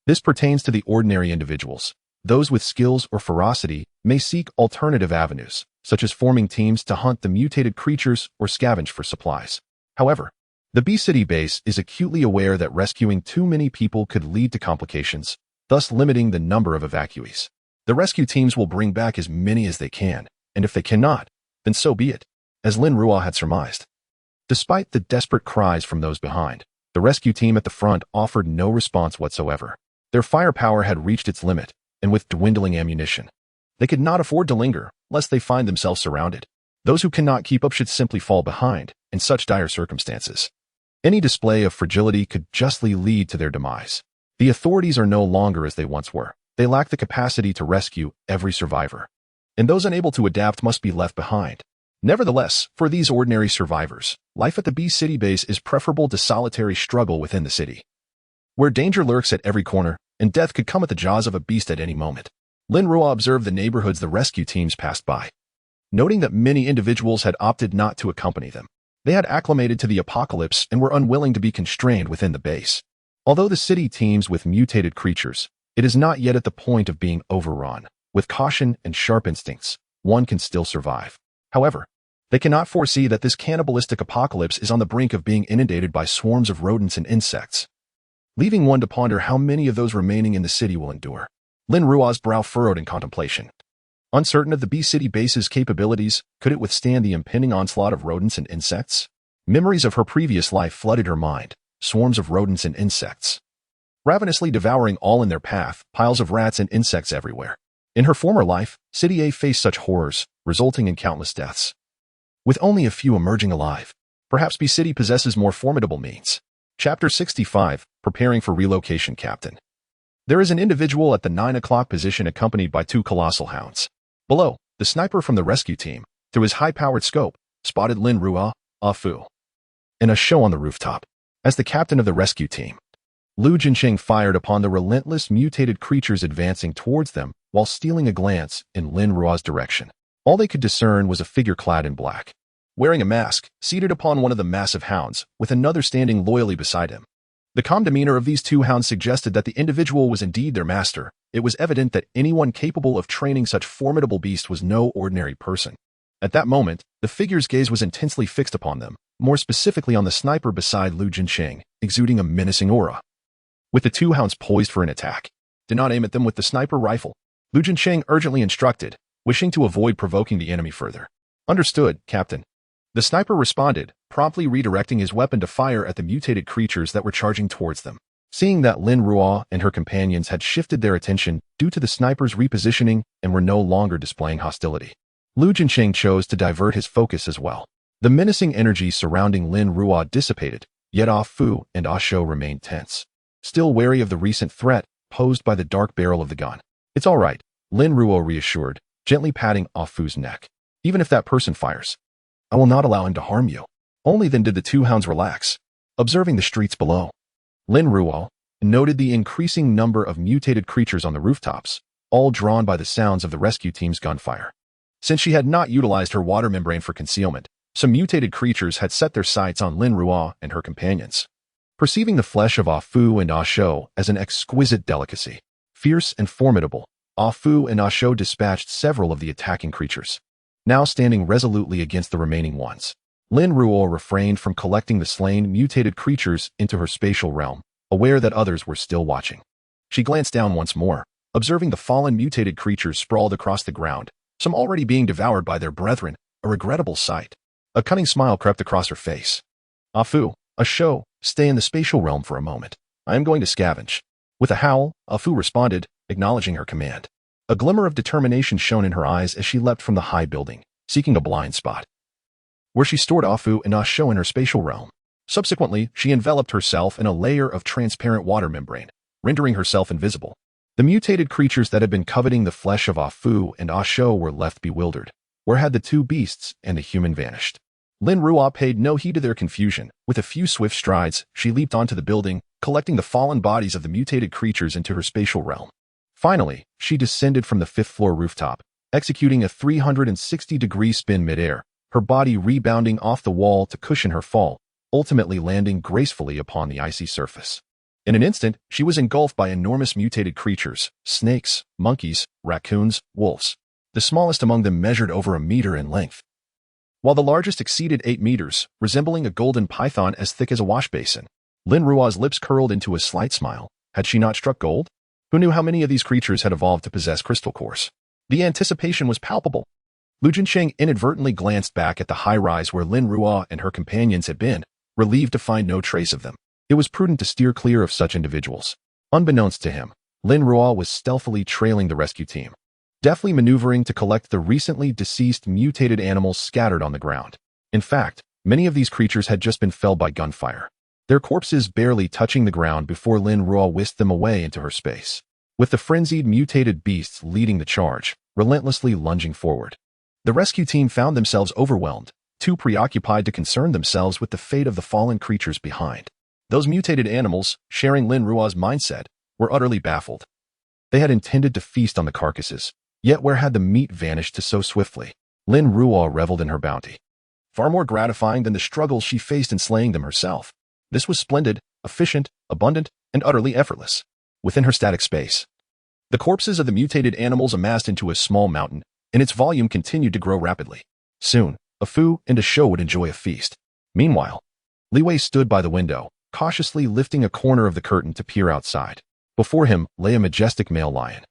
this pertains to the ordinary individuals. Those with skills or ferocity may seek alternative avenues, such as forming teams to hunt the mutated creatures or scavenge for supplies. However, the B-City base is acutely aware that rescuing too many people could lead to complications, thus limiting the number of evacuees. The rescue teams will bring back as many as they can, and if they cannot, then so be it, as Lin Ruo had surmised. Despite the desperate cries from those behind, the rescue team at the front offered no response whatsoever. Their firepower had reached its limit, and with dwindling ammunition, they could not afford to linger, lest they find themselves surrounded. Those who cannot keep up should simply fall behind, in such dire circumstances. Any display of fragility could justly lead to their demise. The authorities are no longer as they once were. They lack the capacity to rescue every survivor, and those unable to adapt must be left behind. Nevertheless, for these ordinary survivors, life at the B-City base is preferable to solitary struggle within the city, where danger lurks at every corner, and death could come at the jaws of a beast at any moment. Lin Ruo observed the neighborhoods the rescue teams passed by, noting that many individuals had opted not to accompany them. They had acclimated to the apocalypse and were unwilling to be constrained within the base. Although the city teems with mutated creatures, it is not yet at the point of being overrun. With caution and sharp instincts, one can still survive. However, they cannot foresee that this cannibalistic apocalypse is on the brink of being inundated by swarms of rodents and insects, leaving one to ponder how many of those remaining in the city will endure. Lin Ruo's brow furrowed in contemplation. Uncertain of the B-City base's capabilities, could it withstand the impending onslaught of rodents and insects? Memories of her previous life flooded her mind. Swarms of rodents and insects. ravenously devouring all in their path, piles of rats and insects everywhere. In her former life, City A faced such horrors, resulting in countless deaths. With only a few emerging alive, perhaps B City possesses more formidable means. Chapter 65, Preparing for Relocation Captain. There is an individual at the 9 o'clock position accompanied by 2 colossal hounds. Below, the sniper from the rescue team, through his high-powered scope, spotted Lin Ruo, Fu, in a show on the rooftop. As the captain of the rescue team, Lu Jinqing fired upon the relentless mutated creatures advancing towards them while stealing a glance in Lin Ruo's direction. All they could discern was a figure clad in black, wearing a mask, seated upon one of the massive hounds, with another standing loyally beside him. The calm demeanor of these 2 hounds suggested that the individual was indeed their master. It was evident that anyone capable of training such formidable beasts was no ordinary person. At that moment, the figure's gaze was intensely fixed upon them, more specifically on the sniper beside Lu Jinqing, exuding a menacing aura. With the 2 hounds poised for an attack, do not aim at them with the sniper rifle, Lu Jinqing urgently instructed, wishing to avoid provoking the enemy further. Understood, Captain. The sniper responded, promptly redirecting his weapon to fire at the mutated creatures that were charging towards them. Seeing that Lin Ruo and her companions had shifted their attention due to the sniper's repositioning and were no longer displaying hostility, Lu Jinqing chose to divert his focus as well. The menacing energy surrounding Lin Ruo dissipated, yet Fu and Sho remained tense, still wary of the recent threat posed by the dark barrel of the gun. It's all right, Lin Ruo reassured, gently patting Fu's neck. Even if that person fires, I will not allow him to harm you. Only then did the 2 hounds relax, observing the streets below. Lin Ruo noted the increasing number of mutated creatures on the rooftops, all drawn by the sounds of the rescue team's gunfire. Since she had not utilized her water membrane for concealment, some mutated creatures had set their sights on Lin Ruo and her companions. Perceiving the flesh of Fu and Sho as an exquisite delicacy, fierce and formidable, Fu and Sho dispatched several of the attacking creatures. Now standing resolutely against the remaining ones, Lin Ruo refrained from collecting the slain mutated creatures into her spatial realm, aware that others were still watching. She glanced down once more, observing the fallen mutated creatures sprawled across the ground, some already being devoured by their brethren, a regrettable sight. A cunning smile crept across her face. Fu, Sho, stay in the spatial realm for a moment. I am going to scavenge. With a howl, Fu responded, acknowledging her command. A glimmer of determination shone in her eyes as she leapt from the high building, seeking a blind spot, where she stored Fu and Sho in her spatial realm. Subsequently, she enveloped herself in a layer of transparent water membrane, rendering herself invisible. The mutated creatures that had been coveting the flesh of Fu and Sho were left bewildered. Where had the 2 beasts and the human vanished? Lin Ruo paid no heed to their confusion. With a few swift strides, she leaped onto the building, collecting the fallen bodies of the mutated creatures into her spatial realm. Finally, she descended from the 5th floor rooftop, executing a 360-degree spin midair, her body rebounding off the wall to cushion her fall, ultimately landing gracefully upon the icy surface. In an instant, she was engulfed by enormous mutated creatures, snakes, monkeys, raccoons, wolves. The smallest among them measured over 1 meter in length, while the largest exceeded 8 meters, resembling a golden python as thick as a wash basin. Lin Ruo's lips curled into a slight smile. Had she not struck gold? Who knew how many of these creatures had evolved to possess crystal cores? The anticipation was palpable. Lu Jinqing inadvertently glanced back at the high rise where Lin Ruo and her companions had been, relieved to find no trace of them. It was prudent to steer clear of such individuals. Unbeknownst to him, Lin Ruo was stealthily trailing the rescue team, deftly maneuvering to collect the recently deceased mutated animals scattered on the ground. In fact, many of these creatures had just been felled by gunfire, their corpses barely touching the ground before Lin Ruo whisked them away into her space, with the frenzied mutated beasts leading the charge, relentlessly lunging forward. The rescue team found themselves overwhelmed, too preoccupied to concern themselves with the fate of the fallen creatures behind. Those mutated animals, sharing Lin Ruo's mindset, were utterly baffled. They had intended to feast on the carcasses, yet where had the meat vanished to so swiftly? Lin Ruo reveled in her bounty, far more gratifying than the struggles she faced in slaying them herself. This was splendid, efficient, abundant, and utterly effortless. Within her static space, the corpses of the mutated animals amassed into a small mountain, and its volume continued to grow rapidly. Soon, Fu and Sho would enjoy a feast. Meanwhile, Li Wei stood by the window, cautiously lifting a corner of the curtain to peer outside. Before him lay a majestic male lion,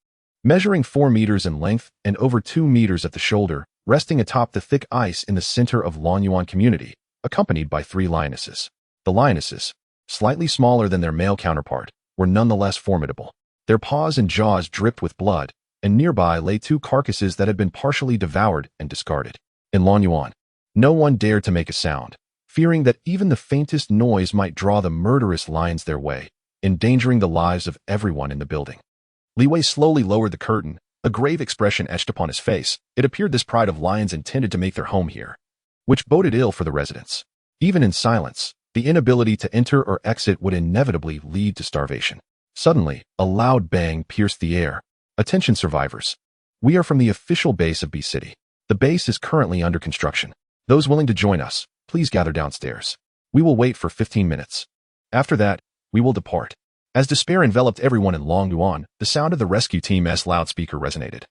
measuring 4 meters in length and over 2 meters at the shoulder, resting atop the thick ice in the center of Lonyuan community, accompanied by 3 lionesses. The lionesses, slightly smaller than their male counterpart, were nonetheless formidable. Their paws and jaws dripped with blood, and nearby lay two carcasses that had been partially devoured and discarded. In Lanyuan, no one dared to make a sound, fearing that even the faintest noise might draw the murderous lions their way, endangering the lives of everyone in the building. Li Wei slowly lowered the curtain, a grave expression etched upon his face. It appeared this pride of lions intended to make their home here, which boded ill for the residents. Even in silence, the inability to enter or exit would inevitably lead to starvation. Suddenly, a loud bang pierced the air. Attention survivors. We are from the official base of B City. The base is currently under construction. Those willing to join us, please gather downstairs. We will wait for 15 minutes. After that, we will depart. As despair enveloped everyone in Longyuan, the sound of the rescue team's loudspeaker resonated,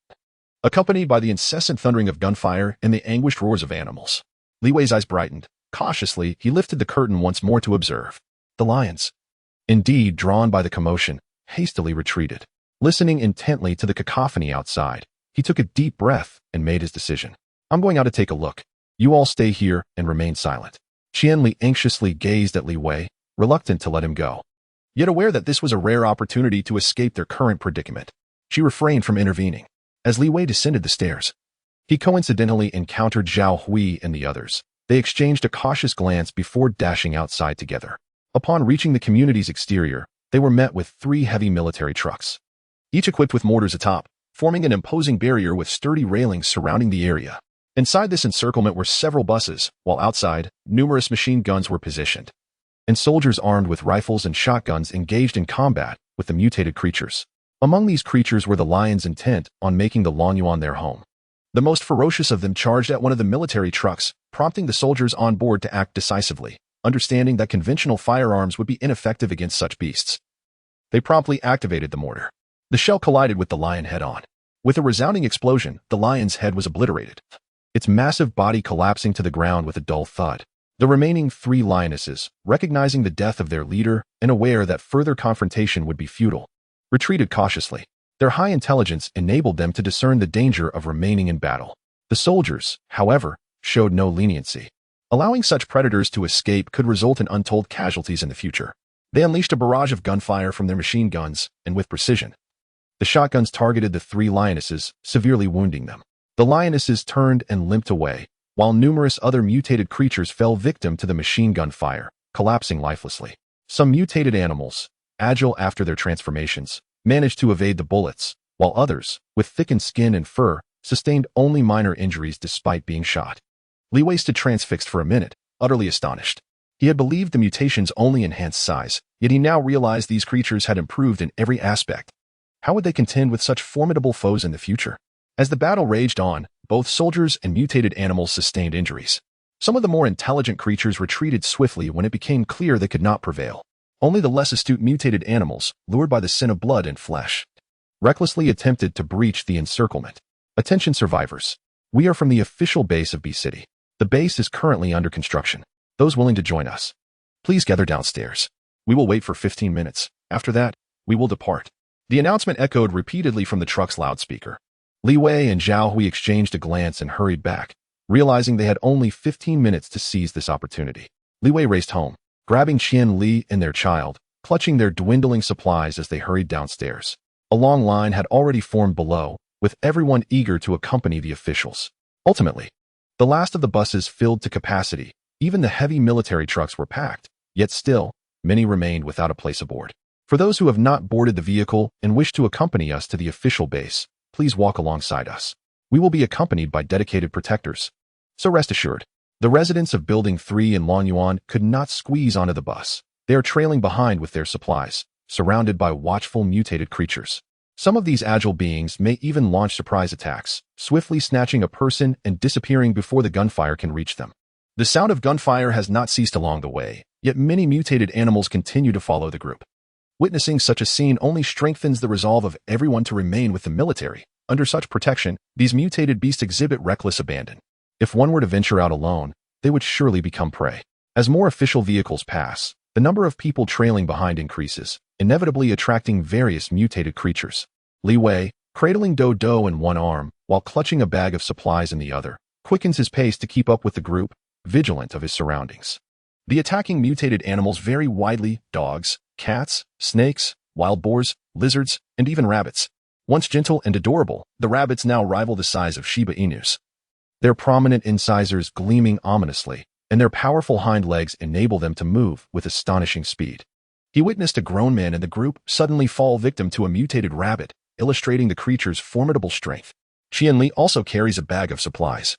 accompanied by the incessant thundering of gunfire and the anguished roars of animals. Li Wei's eyes brightened. Cautiously, he lifted the curtain once more to observe. The lions, indeed drawn by the commotion, hastily retreated. Listening intently to the cacophony outside, he took a deep breath and made his decision. I'm going out to take a look. You all stay here and remain silent. Qianli anxiously gazed at Li Wei, reluctant to let him go. Yet aware that this was a rare opportunity to escape their current predicament, she refrained from intervening. As Li Wei descended the stairs, he coincidentally encountered Zhao Hui and the others. They exchanged a cautious glance before dashing outside together. Upon reaching the community's exterior, they were met with 3 heavy military trucks, each equipped with mortars atop, forming an imposing barrier with sturdy railings surrounding the area. Inside this encirclement were several buses, while outside, numerous machine guns were positioned, and soldiers armed with rifles and shotguns engaged in combat with the mutated creatures. Among these creatures were the lions intent on making the Lanyuan their home. The most ferocious of them charged at one of the military trucks, prompting the soldiers on board to act decisively, understanding that conventional firearms would be ineffective against such beasts. They promptly activated the mortar. The shell collided with the lion head-on. With a resounding explosion, the lion's head was obliterated, its massive body collapsing to the ground with a dull thud. The remaining 3 lionesses, recognizing the death of their leader and aware that further confrontation would be futile, retreated cautiously. Their high intelligence enabled them to discern the danger of remaining in battle. The soldiers, however, showed no leniency. Allowing such predators to escape could result in untold casualties in the future. They unleashed a barrage of gunfire from their machine guns, and with precision, the shotguns targeted the 3 lionesses, severely wounding them. The lionesses turned and limped away, while numerous other mutated creatures fell victim to the machine gun fire, collapsing lifelessly. Some mutated animals, agile after their transformations, managed to evade the bullets, while others, with thickened skin and fur, sustained only minor injuries despite being shot. Li Wei stood transfixed for a minute, utterly astonished. He had believed the mutations only enhanced size, yet he now realized these creatures had improved in every aspect. How would they contend with such formidable foes in the future? As the battle raged on, both soldiers and mutated animals sustained injuries. Some of the more intelligent creatures retreated swiftly when it became clear they could not prevail. Only the less astute mutated animals, lured by the sin of blood and flesh, recklessly attempted to breach the encirclement. Attention survivors. We are from the official base of B City. The base is currently under construction. Those willing to join us, please gather downstairs. We will wait for 15 minutes. After that, we will depart. The announcement echoed repeatedly from the truck's loudspeaker. Li Wei and Zhao Hui exchanged a glance and hurried back, realizing they had only 15 minutes to seize this opportunity. Li Wei raced home, grabbing Qian Li and their child, clutching their dwindling supplies as they hurried downstairs. A long line had already formed below, with everyone eager to accompany the officials. Ultimately, the last of the buses filled to capacity. Even the heavy military trucks were packed, yet still, many remained without a place aboard. For those who have not boarded the vehicle and wish to accompany us to the official base, please walk alongside us. We will be accompanied by dedicated protectors. So rest assured, the residents of Building 3 in Lanyuan could not squeeze onto the bus. They are trailing behind with their supplies, surrounded by watchful mutated creatures. Some of these agile beings may even launch surprise attacks, swiftly snatching a person and disappearing before the gunfire can reach them. The sound of gunfire has not ceased along the way, yet many mutated animals continue to follow the group. Witnessing such a scene only strengthens the resolve of everyone to remain with the military. Under such protection, these mutated beasts exhibit reckless abandon. If one were to venture out alone, they would surely become prey. As more official vehicles pass, the number of people trailing behind increases, inevitably attracting various mutated creatures. Li Wei, cradling Do in one arm, while clutching a bag of supplies in the other, quickens his pace to keep up with the group, vigilant of his surroundings. The attacking mutated animals vary widely: dogs, cats, snakes, wild boars, lizards, and even rabbits. Once gentle and adorable, the rabbits now rival the size of Shiba Inus. Their prominent incisors gleaming ominously, and their powerful hind legs enable them to move with astonishing speed. He witnessed a grown man in the group suddenly fall victim to a mutated rabbit, illustrating the creature's formidable strength. Qianli also carries a bag of supplies.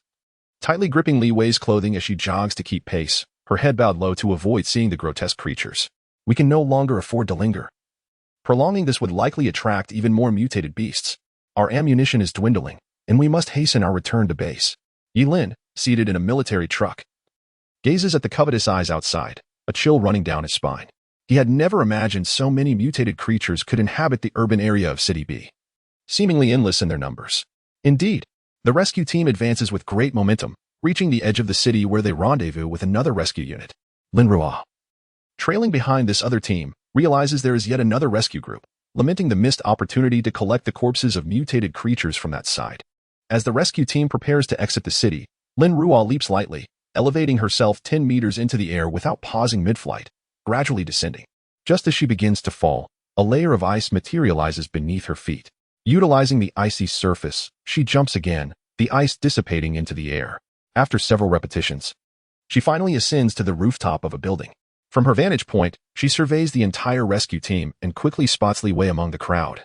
Tightly gripping Li Wei's clothing as she jogs to keep pace, her head bowed low to avoid seeing the grotesque creatures. We can no longer afford to linger. Prolonging this would likely attract even more mutated beasts. Our ammunition is dwindling, and we must hasten our return to base. Yi Lin, seated in a military truck, gazes at the covetous eyes outside, a chill running down his spine. He had never imagined so many mutated creatures could inhabit the urban area of City B, seemingly endless in their numbers. Indeed, the rescue team advances with great momentum, reaching the edge of the city where they rendezvous with another rescue unit. Lin Ruo, trailing behind this other team, realizes there is yet another rescue group, lamenting the missed opportunity to collect the corpses of mutated creatures from that side. As the rescue team prepares to exit the city, Lin Ruo leaps lightly, elevating herself 10 meters into the air without pausing mid-flight, gradually descending. Just as she begins to fall, a layer of ice materializes beneath her feet. Utilizing the icy surface, she jumps again, the ice dissipating into the air. After several repetitions, she finally ascends to the rooftop of a building. From her vantage point, she surveys the entire rescue team and quickly spots Li Wei among the crowd,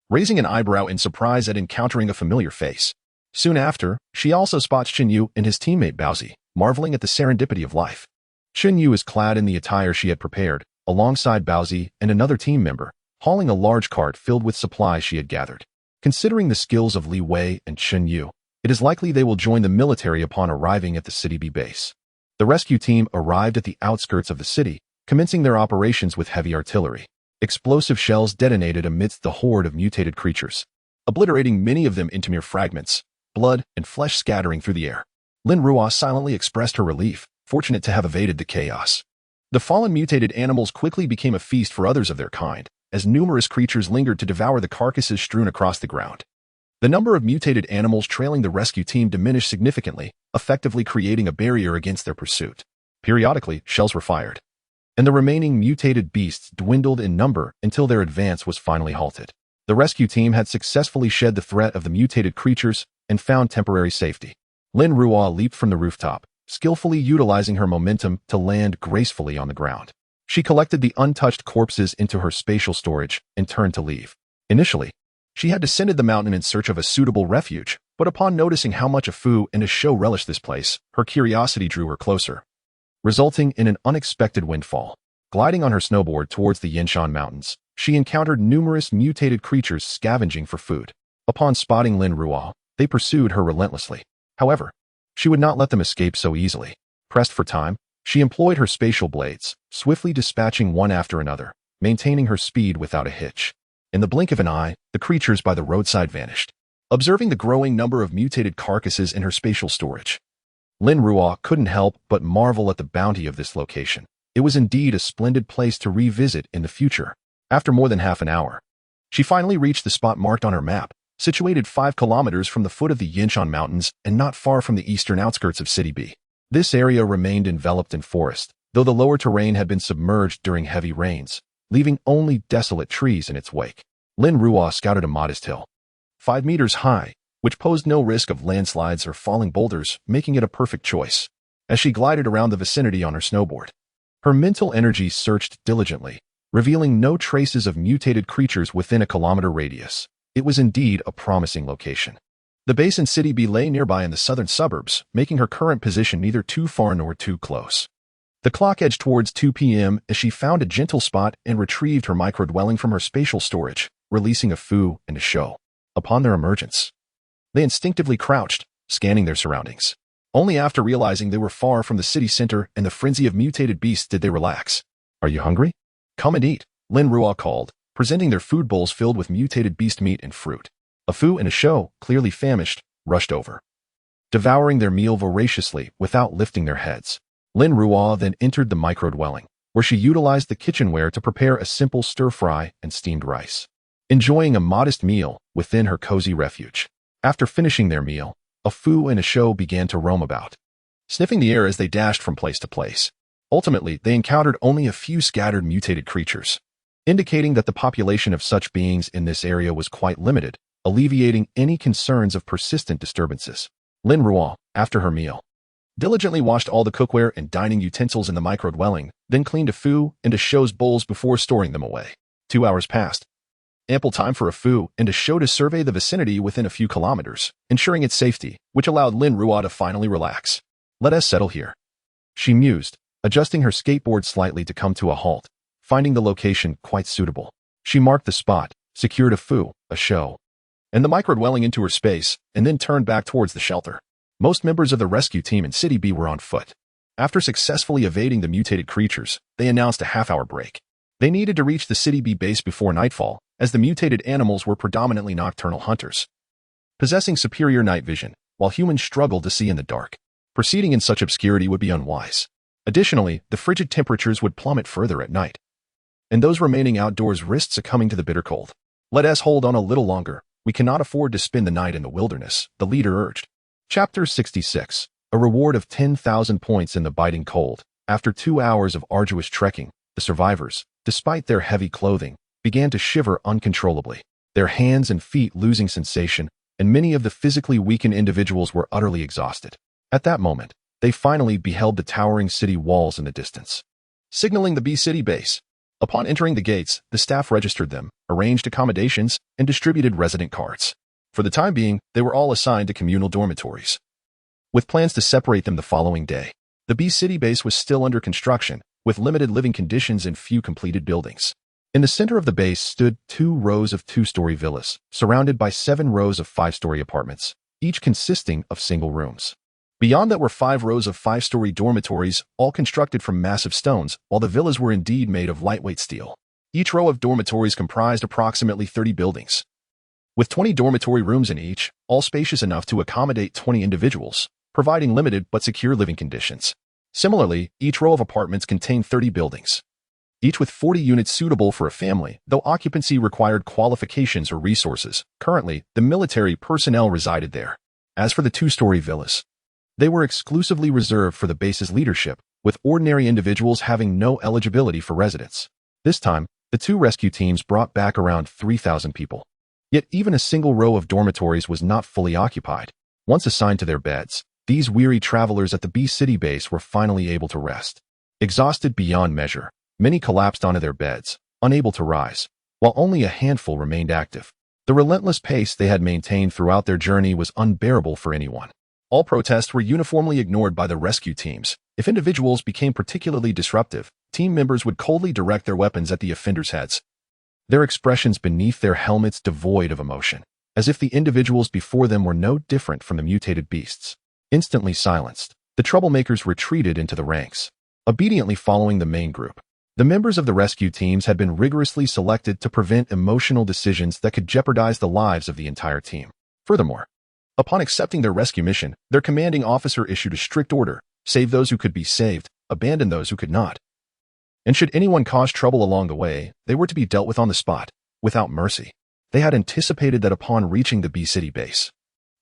raising an eyebrow in surprise at encountering a familiar face. Soon after, she also spots Chen Yu and his teammate Baozi, marveling at the serendipity of life. Chen Yu is clad in the attire she had prepared, alongside Baozi and another team member, hauling a large cart filled with supplies she had gathered. Considering the skills of Li Wei and Chen Yu, it is likely they will join the military upon arriving at the City B base. The rescue team arrived at the outskirts of the city, commencing their operations with heavy artillery. Explosive shells detonated amidst the horde of mutated creatures, obliterating many of them into mere fragments, blood and flesh scattering through the air. Lin Ruo silently expressed her relief, fortunate to have evaded the chaos. The fallen mutated animals quickly became a feast for others of their kind, as numerous creatures lingered to devour the carcasses strewn across the ground. The number of mutated animals trailing the rescue team diminished significantly, effectively creating a barrier against their pursuit. Periodically, shells were fired, and the remaining mutated beasts dwindled in number until their advance was finally halted. The rescue team had successfully shed the threat of the mutated creatures and found temporary safety. Lin Ruo leaped from the rooftop, skillfully utilizing her momentum to land gracefully on the ground. She collected the untouched corpses into her spatial storage and turned to leave. Initially, she had descended the mountain in search of a suitable refuge, but upon noticing how much a Fu and a Shou relished this place, her curiosity drew her closer, resulting in an unexpected windfall. Gliding on her snowboard towards the Yinshan Mountains, she encountered numerous mutated creatures scavenging for food. Upon spotting Lin Ruo, they pursued her relentlessly. However, she would not let them escape so easily. Pressed for time, she employed her spatial blades, swiftly dispatching one after another, maintaining her speed without a hitch. In the blink of an eye, the creatures by the roadside vanished. Observing the growing number of mutated carcasses in her spatial storage, Lin Ruo couldn't help but marvel at the bounty of this location. It was indeed a splendid place to revisit in the future. After more than half an hour, she finally reached the spot marked on her map, situated 5 kilometers from the foot of the Yinshan Mountains and not far from the eastern outskirts of City B. This area remained enveloped in forest, though the lower terrain had been submerged during heavy rains, leaving only desolate trees in its wake. Lin Ruo scouted a modest hill, 5 meters high, which posed no risk of landslides or falling boulders, making it a perfect choice. As she glided around the vicinity on her snowboard, her mental energy searched diligently, revealing no traces of mutated creatures within a kilometer radius. It was indeed a promising location. The base in City B lay nearby in the southern suburbs, making her current position neither too far nor too close. The clock edged towards 2 p.m. as she found a gentle spot and retrieved her micro-dwelling from her spatial storage, releasing a Fu and a Shou. Upon their emergence, they instinctively crouched, scanning their surroundings. Only after realizing they were far from the city center and the frenzy of mutated beasts did they relax. "Are you hungry? Come and eat," Lin Ruo called, presenting their food bowls filled with mutated beast meat and fruit. A Fu and a Shou, clearly famished, rushed over, devouring their meal voraciously without lifting their heads. Lin Ruo then entered the micro-dwelling, where she utilized the kitchenware to prepare a simple stir-fry and steamed rice, enjoying a modest meal within her cozy refuge. After finishing their meal, a Fu and a Shou began to roam about, sniffing the air as they dashed from place to place. Ultimately, they encountered only a few scattered mutated creatures. indicating that the population of such beings in this area was quite limited, alleviating any concerns of persistent disturbances. Lin Ruo, after her meal, diligently washed all the cookware and dining utensils in the micro-dwelling, then cleaned a fu and a shou's bowls before storing them away. 2 hours passed. Ample time for a fu and a show to survey the vicinity within a few kilometers, ensuring its safety, which allowed Lin Ruo to finally relax. Let us settle here, she mused, adjusting her skateboard slightly to come to a halt, finding the location quite suitable. She marked the spot, secured a fu, a show, and the micro-dwelling into her space, and then turned back towards the shelter. Most members of the rescue team in City B were on foot. After successfully evading the mutated creatures, they announced a half-hour break. They needed to reach the City B base before nightfall, as the mutated animals were predominantly nocturnal hunters, possessing superior night vision, while humans struggled to see in the dark. Proceeding in such obscurity would be unwise. Additionally, the frigid temperatures would plummet further at night, and those remaining outdoors risked succumbing to the bitter cold. Let us hold on a little longer. We cannot afford to spend the night in the wilderness, the leader urged. Chapter 66. A reward of 10,000 points in the biting cold. After 2 hours of arduous trekking, the survivors, despite their heavy clothing, began to shiver uncontrollably, their hands and feet losing sensation, and many of the physically weakened individuals were utterly exhausted. At that moment, they finally beheld the towering city walls in the distance, signaling the B City base. Upon entering the gates, the staff registered them, arranged accommodations, and distributed resident cards. For the time being, they were all assigned to communal dormitories, with plans to separate them the following day. The B City base was still under construction, with limited living conditions and few completed buildings. In the center of the base stood 2 rows of 2-story villas, surrounded by 7 rows of 5-story apartments, each consisting of single rooms. Beyond that were 5 rows of 5-story dormitories, all constructed from massive stones, while the villas were indeed made of lightweight steel. Each row of dormitories comprised approximately 30 buildings, with 20 dormitory rooms in each, all spacious enough to accommodate 20 individuals, providing limited but secure living conditions. Similarly, each row of apartments contained 30 buildings, each with 40 units suitable for a family, though occupancy required qualifications or resources. Currently, the military personnel resided there. As for the 2-story villas, they were exclusively reserved for the base's leadership, with ordinary individuals having no eligibility for residence. This time, the 2 rescue teams brought back around 3,000 people. Yet even a single row of dormitories was not fully occupied. Once assigned to their beds, these weary travelers at the B City base were finally able to rest. Exhausted beyond measure, many collapsed onto their beds, unable to rise, while only a handful remained active. The relentless pace they had maintained throughout their journey was unbearable for anyone. All protests were uniformly ignored by the rescue teams. If individuals became particularly disruptive, team members would coldly direct their weapons at the offenders' heads, their expressions beneath their helmets devoid of emotion, as if the individuals before them were no different from the mutated beasts. Instantly silenced, the troublemakers retreated into the ranks, obediently following the main group. The members of the rescue teams had been rigorously selected to prevent emotional decisions that could jeopardize the lives of the entire team. Furthermore, upon accepting their rescue mission, their commanding officer issued a strict order: save those who could be saved, abandon those who could not. And should anyone cause trouble along the way, they were to be dealt with on the spot, without mercy. They had anticipated that upon reaching the B City base,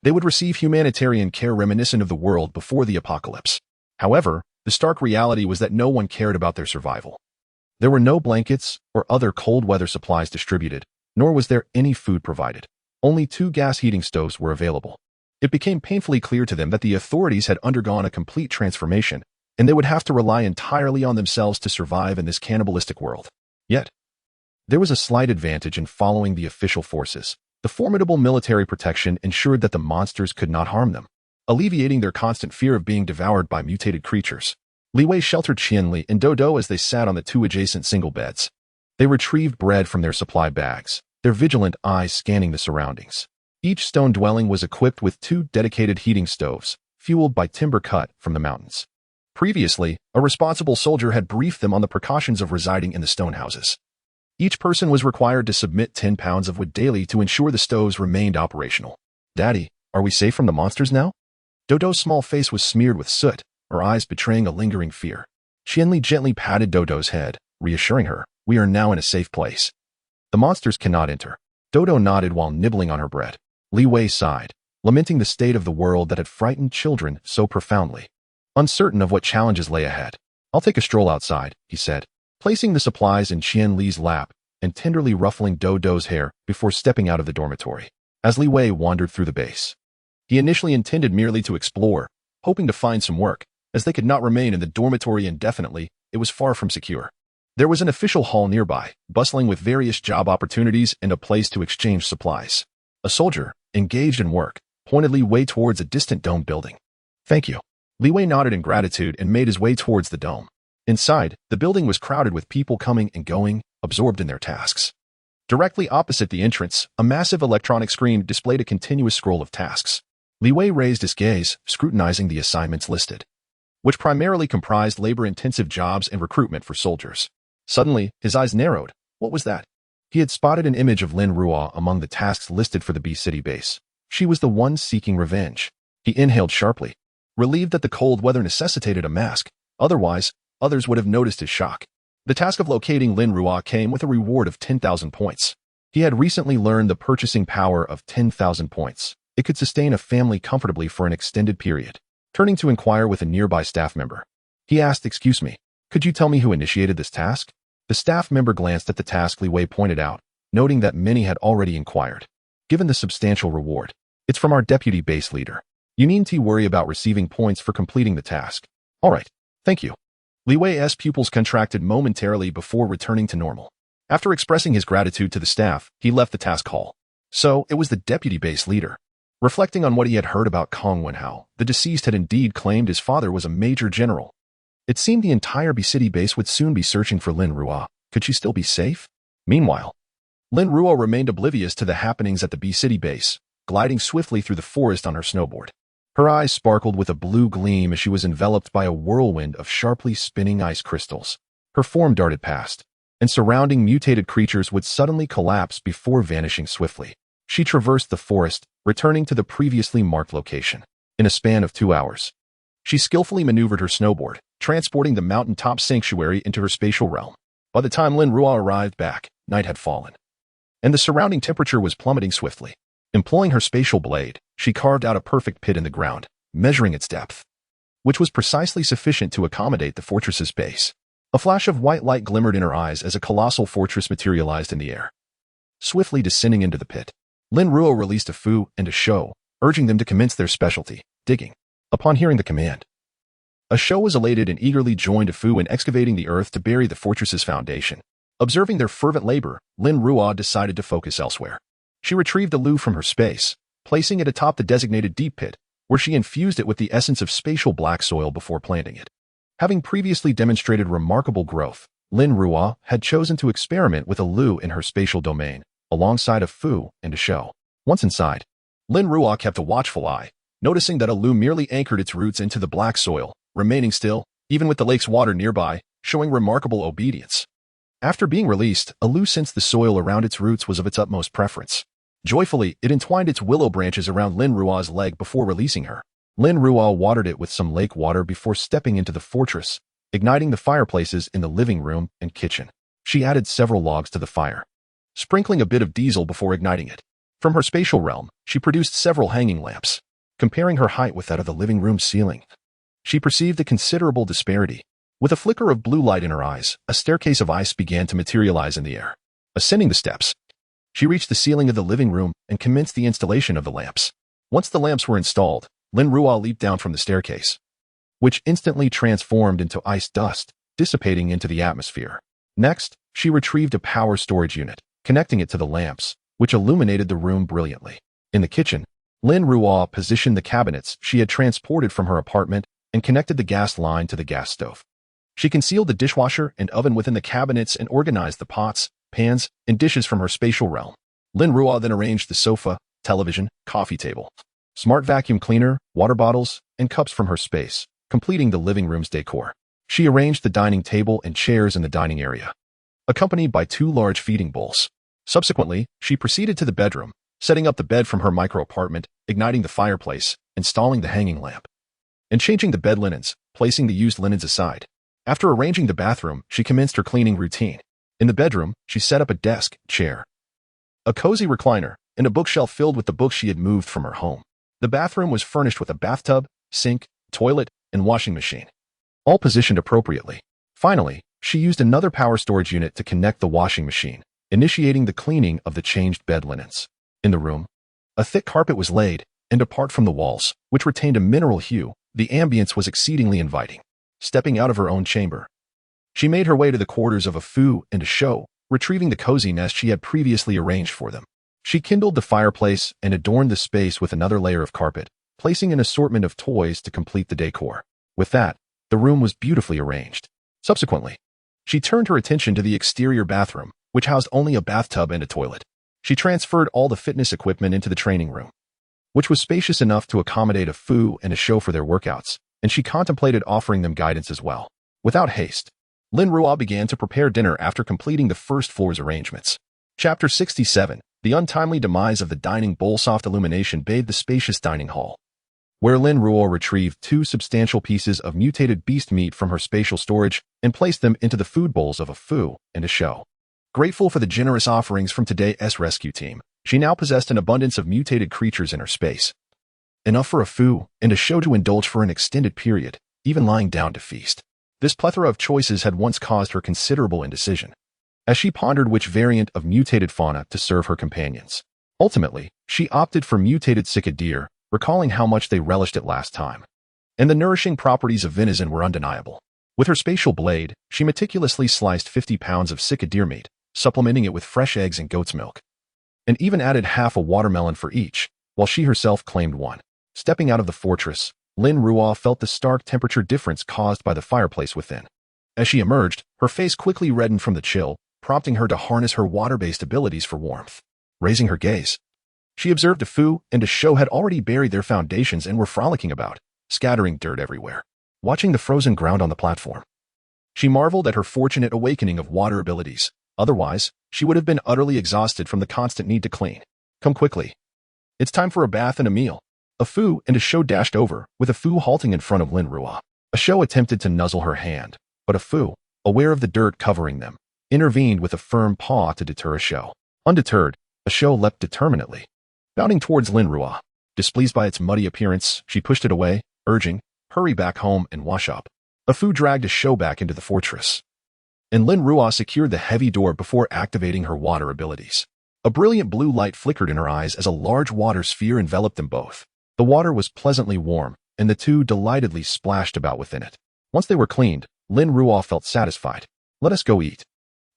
they would receive humanitarian care reminiscent of the world before the apocalypse. However, the stark reality was that no one cared about their survival. There were no blankets or other cold weather supplies distributed, nor was there any food provided. Only 2 gas heating stoves were available. It became painfully clear to them that the authorities had undergone a complete transformation, and they would have to rely entirely on themselves to survive in this cannibalistic world. Yet, there was a slight advantage in following the official forces. The formidable military protection ensured that the monsters could not harm them, alleviating their constant fear of being devoured by mutated creatures. Li Wei sheltered Qianli and Dodo as they sat on the 2 adjacent single beds. They retrieved bread from their supply bags, their vigilant eyes scanning the surroundings. Each stone dwelling was equipped with 2 dedicated heating stoves, fueled by timber cut from the mountains. Previously, a responsible soldier had briefed them on the precautions of residing in the stone houses. Each person was required to submit 10 pounds of wood daily to ensure the stoves remained operational. "Daddy, are we safe from the monsters now?" Dodo's small face was smeared with soot, her eyes betraying a lingering fear. Qianli gently patted Dodo's head, reassuring her, "We are now in a safe place. The monsters cannot enter." Dodo nodded while nibbling on her bread. Li Wei sighed, lamenting the state of the world that had frightened children so profoundly. Uncertain of what challenges lay ahead, "I'll take a stroll outside," he said. Placing the supplies in Qianli's lap, and tenderly ruffling Dodo's hair before stepping out of the dormitory. As Li Wei wandered through the base, he initially intended merely to explore, hoping to find some work, as they could not remain in the dormitory indefinitely. It was far from secure. There was an official hall nearby, bustling with various job opportunities and a place to exchange supplies. A soldier, engaged in work, pointed Li Wei towards a distant dome building. "Thank you." Li Wei nodded in gratitude and made his way towards the dome. Inside, the building was crowded with people coming and going, absorbed in their tasks. Directly opposite the entrance, a massive electronic screen displayed a continuous scroll of tasks. Li Wei raised his gaze, scrutinizing the assignments listed, which primarily comprised labor-intensive jobs and recruitment for soldiers. Suddenly, his eyes narrowed. What was that? He had spotted an image of Lin Ruo among the tasks listed for the B-City base. She was the one seeking revenge. He inhaled sharply, relieved that the cold weather necessitated a mask. Otherwise, others would have noticed his shock. The task of locating Lin Ruo came with a reward of 10,000 points. He had recently learned the purchasing power of 10,000 points. It could sustain a family comfortably for an extended period. Turning to inquire with a nearby staff member, he asked, "Excuse me, could you tell me who initiated this task?" The staff member glanced at the task Li Wei pointed out, noting that many had already inquired. "Given the substantial reward, it's from our deputy base leader. You needn't worry about receiving points for completing the task." "All right, thank you." Li Wei's pupils contracted momentarily before returning to normal. After expressing his gratitude to the staff, he left the task hall. So, it was the deputy base leader. Reflecting on what he had heard about Kong Wenhao, the deceased had indeed claimed his father was a major general. It seemed the entire B-City base would soon be searching for Lin Ruo. Could she still be safe? Meanwhile, Lin Ruo remained oblivious to the happenings at the B-City base, gliding swiftly through the forest on her snowboard. Her eyes sparkled with a blue gleam as she was enveloped by a whirlwind of sharply spinning ice crystals. Her form darted past, and surrounding mutated creatures would suddenly collapse before vanishing swiftly. She traversed the forest, returning to the previously marked location. In a span of 2 hours, she skillfully maneuvered her snowboard, transporting the mountaintop sanctuary into her spatial realm. By the time Lin Ruo arrived back, night had fallen, and the surrounding temperature was plummeting swiftly. Employing her spatial blade, she carved out a perfect pit in the ground, measuring its depth, which was precisely sufficient to accommodate the fortress's base. A flash of white light glimmered in her eyes as a colossal fortress materialized in the air. Swiftly descending into the pit, Lin Ruo released a Fu and a Shou, urging them to commence their specialty, digging. Upon hearing the command, a Shou was elated and eagerly joined a Fu in excavating the earth to bury the fortress's foundation. Observing their fervent labor, Lin Ruo decided to focus elsewhere. She retrieved the Lu from her space, placing it atop the designated deep pit, where she infused it with the essence of spatial black soil before planting it. Having previously demonstrated remarkable growth, Lin Ruo had chosen to experiment with a Lu in her spatial domain, alongside a Fu and a Shou. Once inside, Lin Ruo kept a watchful eye, noticing that a Lu merely anchored its roots into the black soil, remaining still, even with the lake's water nearby, showing remarkable obedience. After being released, a Lu sensed the soil around its roots was of its utmost preference. Joyfully, it entwined its willow branches around Lin Ruo's leg before releasing her. Lin Ruo watered it with some lake water before stepping into the fortress, igniting the fireplaces in the living room and kitchen. She added several logs to the fire, sprinkling a bit of diesel before igniting it. From her spatial realm, she produced several hanging lamps. Comparing her height with that of the living room ceiling, she perceived a considerable disparity. With a flicker of blue light in her eyes, a staircase of ice began to materialize in the air. Ascending the steps, she reached the ceiling of the living room and commenced the installation of the lamps. Once the lamps were installed, Lin Ruo leaped down from the staircase, which instantly transformed into ice dust, dissipating into the atmosphere. Next, she retrieved a power storage unit, connecting it to the lamps, which illuminated the room brilliantly. In the kitchen, Lin Ruo positioned the cabinets she had transported from her apartment and connected the gas line to the gas stove. She concealed the dishwasher and oven within the cabinets and organized the pots, pans, and dishes from her spatial realm. Lin Ruo then arranged the sofa, television, coffee table, smart vacuum cleaner, water bottles, and cups from her space, completing the living room's decor. She arranged the dining table and chairs in the dining area, accompanied by 2 large feeding bowls. Subsequently, she proceeded to the bedroom, setting up the bed from her micro-apartment, igniting the fireplace, installing the hanging lamp, and changing the bed linens, placing the used linens aside. After arranging the bathroom, she commenced her cleaning routine. In the bedroom, she set up a desk, chair, a cozy recliner, and a bookshelf filled with the books she had moved from her home. The bathroom was furnished with a bathtub, sink, toilet, and washing machine, all positioned appropriately. Finally, she used another power storage unit to connect the washing machine, initiating the cleaning of the changed bed linens. In the room, a thick carpet was laid, and apart from the walls, which retained a mineral hue, the ambience was exceedingly inviting. Stepping out of her own chamber, she made her way to the quarters of a Fu and a Shou, retrieving the cozy nest she had previously arranged for them. She kindled the fireplace and adorned the space with another layer of carpet, placing an assortment of toys to complete the decor. With that, the room was beautifully arranged. Subsequently, she turned her attention to the exterior bathroom, which housed only a bathtub and a toilet. She transferred all the fitness equipment into the training room, which was spacious enough to accommodate a Fu and a Shou for their workouts, and she contemplated offering them guidance as well. Without haste, Lin Ruo began to prepare dinner after completing the first floor's arrangements. Chapter 67. The untimely demise of the dining bowl. Soft illumination bathed the spacious dining hall, where Lin Ruo retrieved 2 substantial pieces of mutated beast meat from her spatial storage and placed them into the food bowls of a Fu and a Shou. Grateful for the generous offerings from today's rescue team, she now possessed an abundance of mutated creatures in her space, enough for a Fu and a Shou to indulge for an extended period, even lying down to feast. This plethora of choices had once caused her considerable indecision, as she pondered which variant of mutated fauna to serve her companions. Ultimately, she opted for mutated cicadere, recalling how much they relished it last time. And the nourishing properties of venison were undeniable. With her spatial blade, she meticulously sliced 50 pounds of cicadere meat, supplementing it with fresh eggs and goat's milk, and even added half a watermelon for each, while she herself claimed one. Stepping out of the fortress, Lin Ruo felt the stark temperature difference caused by the fireplace within. As she emerged, her face quickly reddened from the chill, prompting her to harness her water-based abilities for warmth. Raising her gaze, she observed a Fu and a Shou had already buried their foundations and were frolicking about, scattering dirt everywhere. Watching the frozen ground on the platform, she marveled at her fortunate awakening of water abilities. Otherwise, she would have been utterly exhausted from the constant need to clean. Come quickly. It's time for a bath and a meal. A Fu and a Shou dashed over, with a Fu halting in front of Lin Ruo. A Shou attempted to nuzzle her hand, but a Fu, aware of the dirt covering them, intervened with a firm paw to deter a Shou. Undeterred, a Shou leapt determinedly, bounding towards Lin Ruo. Displeased by its muddy appearance, she pushed it away, urging, "Hurry back home and wash up." A Fu dragged a Shou back into the fortress, and Lin Ruo secured the heavy door before activating her water abilities. A brilliant blue light flickered in her eyes as a large water sphere enveloped them both. The water was pleasantly warm, and the two delightedly splashed about within it. Once they were cleaned, Lin Ruo felt satisfied. "Let us go eat."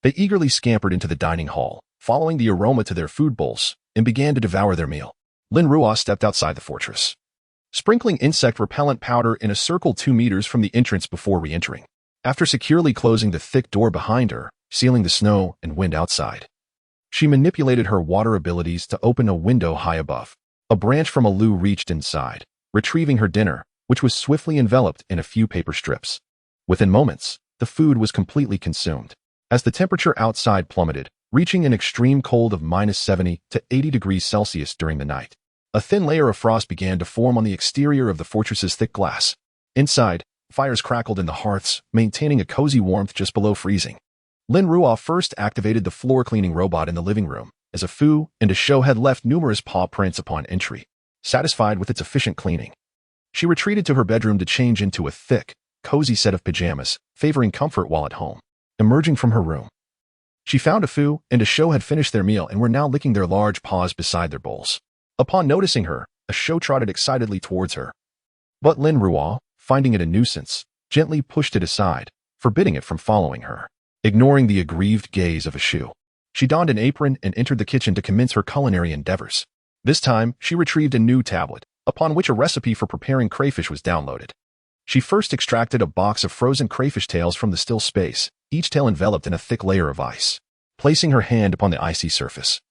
They eagerly scampered into the dining hall, following the aroma to their food bowls, and began to devour their meal. Lin Ruo stepped outside the fortress, sprinkling insect repellent powder in a circle 2 meters from the entrance before re-entering. After securely closing the thick door behind her, sealing the snow and wind outside, she manipulated her water abilities to open a window high above. A branch from a Lu reached inside, retrieving her dinner, which was swiftly enveloped in a few paper strips. Within moments, the food was completely consumed. As the temperature outside plummeted, reaching an extreme cold of -70 to 80 degrees Celsius during the night, a thin layer of frost began to form on the exterior of the fortress's thick glass. Inside, fires crackled in the hearths, maintaining a cozy warmth just below freezing. Lin Ruo first activated the floor cleaning robot in the living room, as a Fu and a Shou had left numerous paw prints upon entry. Satisfied with its efficient cleaning, she retreated to her bedroom to change into a thick, cozy set of pajamas, favoring comfort while at home. Emerging from her room, she found a Fu and a Shou had finished their meal and were now licking their large paws beside their bowls. Upon noticing her, a Shou trotted excitedly towards her, but Lin Ruo, finding it a nuisance, gently pushed it aside, forbidding it from following her. Ignoring the aggrieved gaze of a Shou, she donned an apron and entered the kitchen to commence her culinary endeavors. This time, she retrieved a new tablet, upon which a recipe for preparing crayfish was downloaded. She first extracted a box of frozen crayfish tails from the still space, each tail enveloped in a thick layer of ice. Placing her hand upon the icy surface,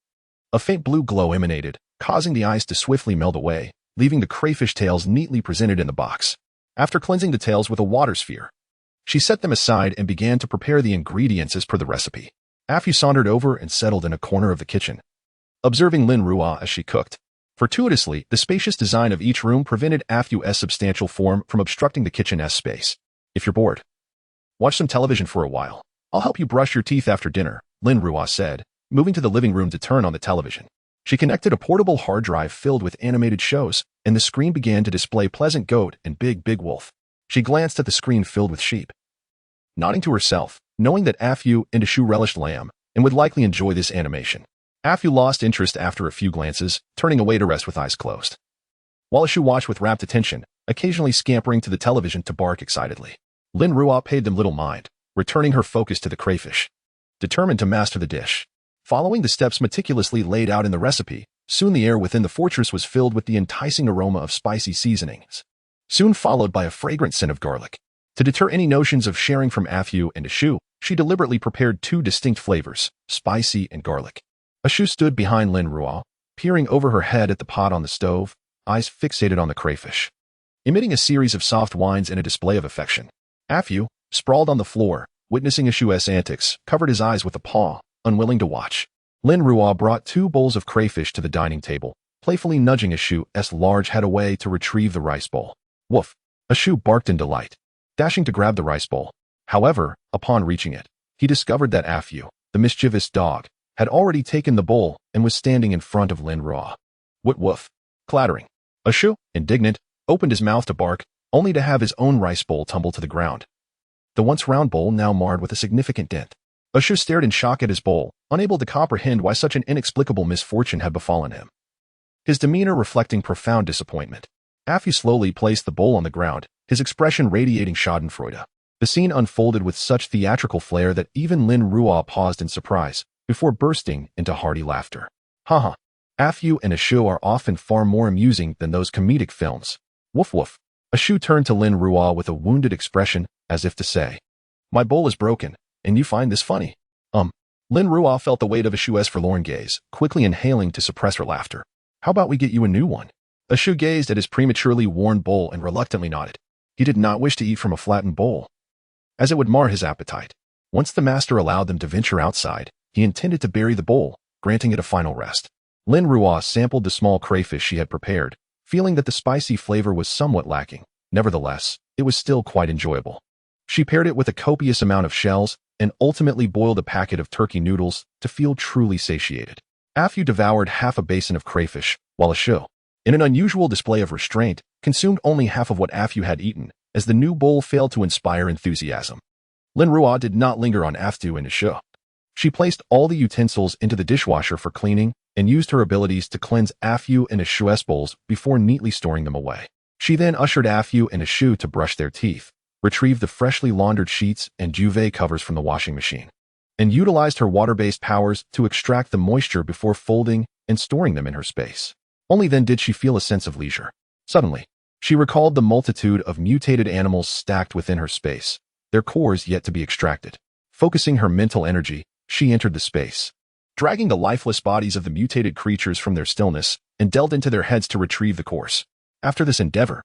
a faint blue glow emanated, causing the ice to swiftly melt away, leaving the crayfish tails neatly presented in the box. After cleansing the tails with a water sphere, she set them aside and began to prepare the ingredients as per the recipe. Afu sauntered over and settled in a corner of the kitchen, observing Lin Ruo as she cooked. Fortuitously, the spacious design of each room prevented Afu's substantial form from obstructing the kitchen's space. "If you're bored, watch some television for a while. I'll help you brush your teeth after dinner," Lin Ruo said, moving to the living room to turn on the television. She connected a portable hard drive filled with animated shows, and the screen began to display Pleasant Goat and Big Wolf. She glanced at the screen filled with sheep, nodding to herself, knowing that Afu and a Shou relished lamb, and would likely enjoy this animation. Afu lost interest after a few glances, turning away to rest with eyes closed. While Ashu watched with rapt attention, occasionally scampering to the television to bark excitedly. Lin Ruo paid them little mind, returning her focus to the crayfish. Determined to master the dish. Following the steps meticulously laid out in the recipe, soon the air within the fortress was filled with the enticing aroma of spicy seasonings, soon followed by a fragrant scent of garlic. To deter any notions of sharing from Afu and Ashu, she deliberately prepared two distinct flavors, spicy and garlic. Ashu stood behind Lin Ruo, peering over her head at the pot on the stove, eyes fixated on the crayfish, emitting a series of soft whines in a display of affection. Afu, sprawled on the floor, witnessing Ashu's antics, covered his eyes with a paw, unwilling to watch. Lin Ruo brought 2 bowls of crayfish to the dining table, playfully nudging Ashu's large head away to retrieve the rice bowl. Woof! Ashu barked in delight, dashing to grab the rice bowl. However, upon reaching it, he discovered that Afu, the mischievous dog, had already taken the bowl and was standing in front of Lin Ruo. Woof woof! Clattering. Ashu, indignant, opened his mouth to bark, only to have his own rice bowl tumble to the ground. The once round bowl now marred with a significant dent. Ashu stared in shock at his bowl, unable to comprehend why such an inexplicable misfortune had befallen him. His demeanor reflecting profound disappointment. Afu slowly placed the bowl on the ground, his expression radiating schadenfreude. The scene unfolded with such theatrical flair that even Lin Ruo paused in surprise, before bursting into hearty laughter. Haha. Afu and Ashu are often far more amusing than those comedic films. Woof woof. Ashu turned to Lin Ruo with a wounded expression, as if to say, "My bowl is broken, and you find this funny?" Lin Ruo felt the weight of Ashu's forlorn gaze, quickly inhaling to suppress her laughter. "How about we get you a new one?" Ashu gazed at his prematurely worn bowl and reluctantly nodded. He did not wish to eat from a flattened bowl, as it would mar his appetite. Once the master allowed them to venture outside, he intended to bury the bowl, granting it a final rest. Lin Ruo sampled the small crayfish she had prepared, feeling that the spicy flavor was somewhat lacking. Nevertheless, it was still quite enjoyable. She paired it with a copious amount of shells and ultimately boiled a packet of turkey noodles to feel truly satiated. Afu devoured half a basin of crayfish, while Ashu, in an unusual display of restraint, consumed only half of what Afu had eaten, as the new bowl failed to inspire enthusiasm. Lin Ruo did not linger on Afu and Ashu. She placed all the utensils into the dishwasher for cleaning and used her abilities to cleanse Afu and Ashu's bowls before neatly storing them away. She then ushered Afu and Ashu to brush their teeth, retrieve the freshly laundered sheets and duvet covers from the washing machine, and utilized her water-based powers to extract the moisture before folding and storing them in her space. Only then did she feel a sense of leisure. Suddenly, she recalled the multitude of mutated animals stacked within her space, their cores yet to be extracted. Focusing her mental energy, she entered the space, dragging the lifeless bodies of the mutated creatures from their stillness and delved into their heads to retrieve the cores. After this endeavor,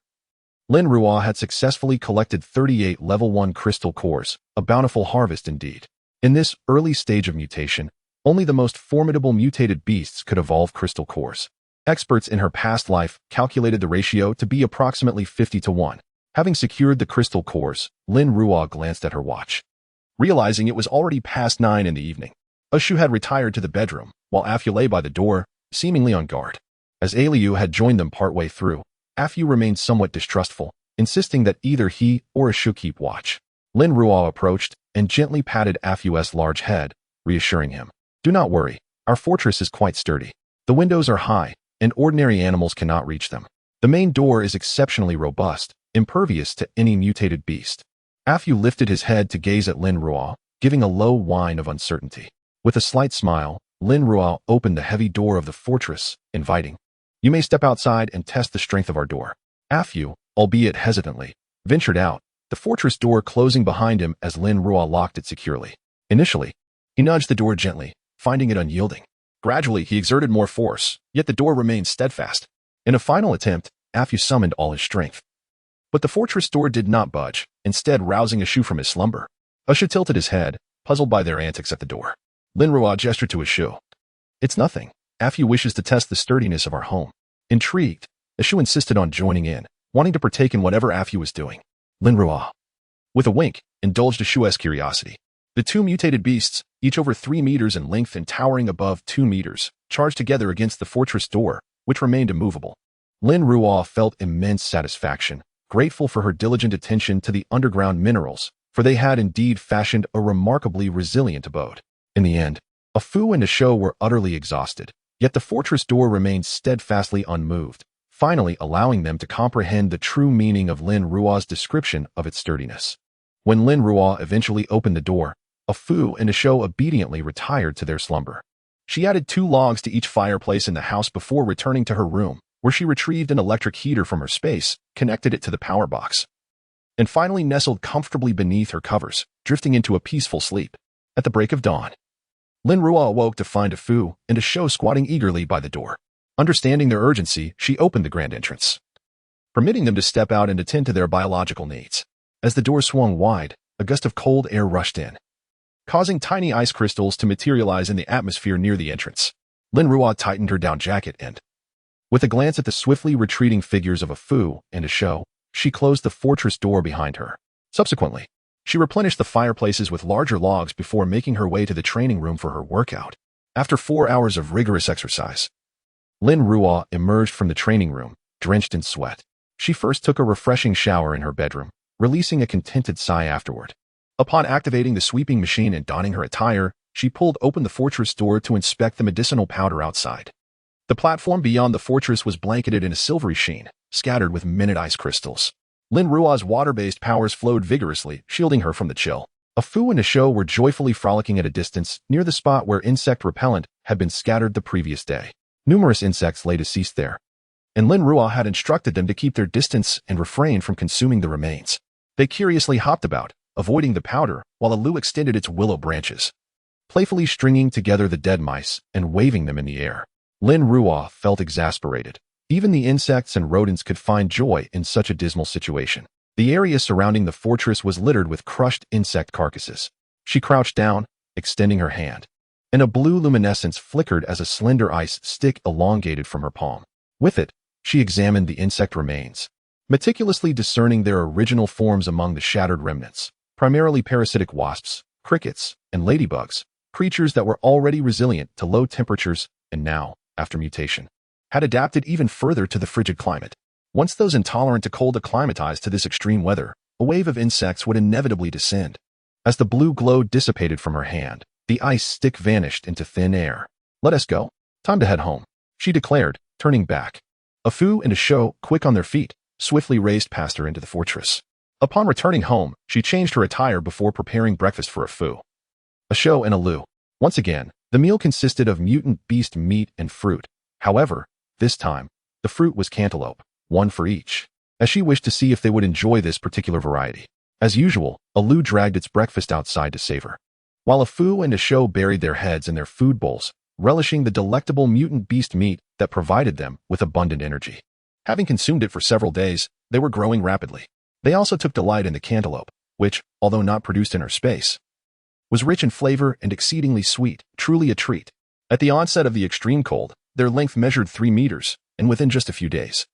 Lin Ruo had successfully collected 38 level 1 crystal cores, a bountiful harvest indeed. In this early stage of mutation, only the most formidable mutated beasts could evolve crystal cores. Experts in her past life calculated the ratio to be approximately 50-1. Having secured the crystal cores, Lin Ruo glanced at her watch, realizing it was already past 9 in the evening. Ashu had retired to the bedroom, while Afu lay by the door, seemingly on guard. As Aliu had joined them partway through, Afu remained somewhat distrustful, insisting that either he or Ashu keep watch. Lin Ruo approached and gently patted Afu's large head, reassuring him. "Do not worry, our fortress is quite sturdy. The windows are high, and ordinary animals cannot reach them. The main door is exceptionally robust, impervious to any mutated beast." Afu lifted his head to gaze at Lin Ruo, giving a low whine of uncertainty. With a slight smile, Lin Ruo opened the heavy door of the fortress, inviting, "You may step outside and test the strength of our door." Afu, albeit hesitantly, ventured out, the fortress door closing behind him as Lin Ruo locked it securely. Initially, he nudged the door gently, finding it unyielding. Gradually, he exerted more force, yet the door remained steadfast. In a final attempt, Afu summoned all his strength. But the fortress door did not budge, instead rousing Ashu from his slumber. Ashu tilted his head, puzzled by their antics at the door. Lin Ruo gestured to Ashu. "It's nothing. Afu wishes to test the sturdiness of our home." Intrigued, Ashu insisted on joining in, wanting to partake in whatever Afu was doing. Lin Ruo, with a wink, indulged Ashu's curiosity. The two mutated beasts, each over 3 meters in length and towering above 2 meters, charged together against the fortress door, which remained immovable. Lin Ruo felt immense satisfaction, grateful for her diligent attention to the underground minerals, for they had indeed fashioned a remarkably resilient abode. In the end, A Fu and a Shou were utterly exhausted, yet the fortress door remained steadfastly unmoved, finally allowing them to comprehend the true meaning of Lin Ruo's description of its sturdiness. When Lin Ruo eventually opened the door, a Fu and a Shou obediently retired to their slumber. She added 2 logs to each fireplace in the house before returning to her room, where she retrieved an electric heater from her space, connected it to the power box, and finally nestled comfortably beneath her covers, drifting into a peaceful sleep. At the break of dawn, Lin Ruo awoke to find a Fu and a Shou squatting eagerly by the door. Understanding their urgency, she opened the grand entrance, permitting them to step out and attend to their biological needs. As the door swung wide, a gust of cold air rushed in, causing tiny ice crystals to materialize in the atmosphere near the entrance. Lin Ruo tightened her down jacket and, with a glance at the swiftly retreating figures of a Fu and a Shou, she closed the fortress door behind her. Subsequently, she replenished the fireplaces with larger logs before making her way to the training room for her workout. After 4 hours of rigorous exercise, Lin Ruo emerged from the training room, drenched in sweat. She first took a refreshing shower in her bedroom, releasing a contented sigh afterward. Upon activating the sweeping machine and donning her attire, she pulled open the fortress door to inspect the medicinal powder outside. The platform beyond the fortress was blanketed in a silvery sheen, scattered with minute ice crystals. Lin Ruo's water-based powers flowed vigorously, shielding her from the chill. A Fu and a Shou were joyfully frolicking at a distance near the spot where insect repellent had been scattered the previous day. Numerous insects lay deceased there, and Lin Ruo had instructed them to keep their distance and refrain from consuming the remains. They curiously hopped about, avoiding the powder, while Alu extended its willow branches, playfully stringing together the dead mice and waving them in the air. Lin Ruo felt exasperated. Even the insects and rodents could find joy in such a dismal situation. The area surrounding the fortress was littered with crushed insect carcasses. She crouched down, extending her hand, and a blue luminescence flickered as a slender ice stick elongated from her palm. With it, she examined the insect remains, meticulously discerning their original forms among the shattered remnants, primarily parasitic wasps, crickets, and ladybugs, creatures that were already resilient to low temperatures and now, after mutation, had adapted even further to the frigid climate. Once those intolerant to cold acclimatized to this extreme weather, a wave of insects would inevitably descend. As the blue glow dissipated from her hand, the ice stick vanished into thin air. "Let us go. Time to head home," she declared, turning back. A Fu and a Shou, quick on their feet, swiftly raced past her into the fortress. Upon returning home, she changed her attire before preparing breakfast for a Fu, a Shou, and a Lu. Once again, the meal consisted of mutant beast meat and fruit. However, this time, the fruit was cantaloupe, 1 for each, as she wished to see if they would enjoy this particular variety. As usual, a Lu dragged its breakfast outside to savor, while a Fu and a Shou buried their heads in their food bowls, relishing the delectable mutant beast meat that provided them with abundant energy. Having consumed it for several days, they were growing rapidly. They also took delight in the cantaloupe, which, although not produced in her space, was rich in flavor and exceedingly sweet, truly a treat. At the onset of the extreme cold, their length measured 3 meters, and within just a few days,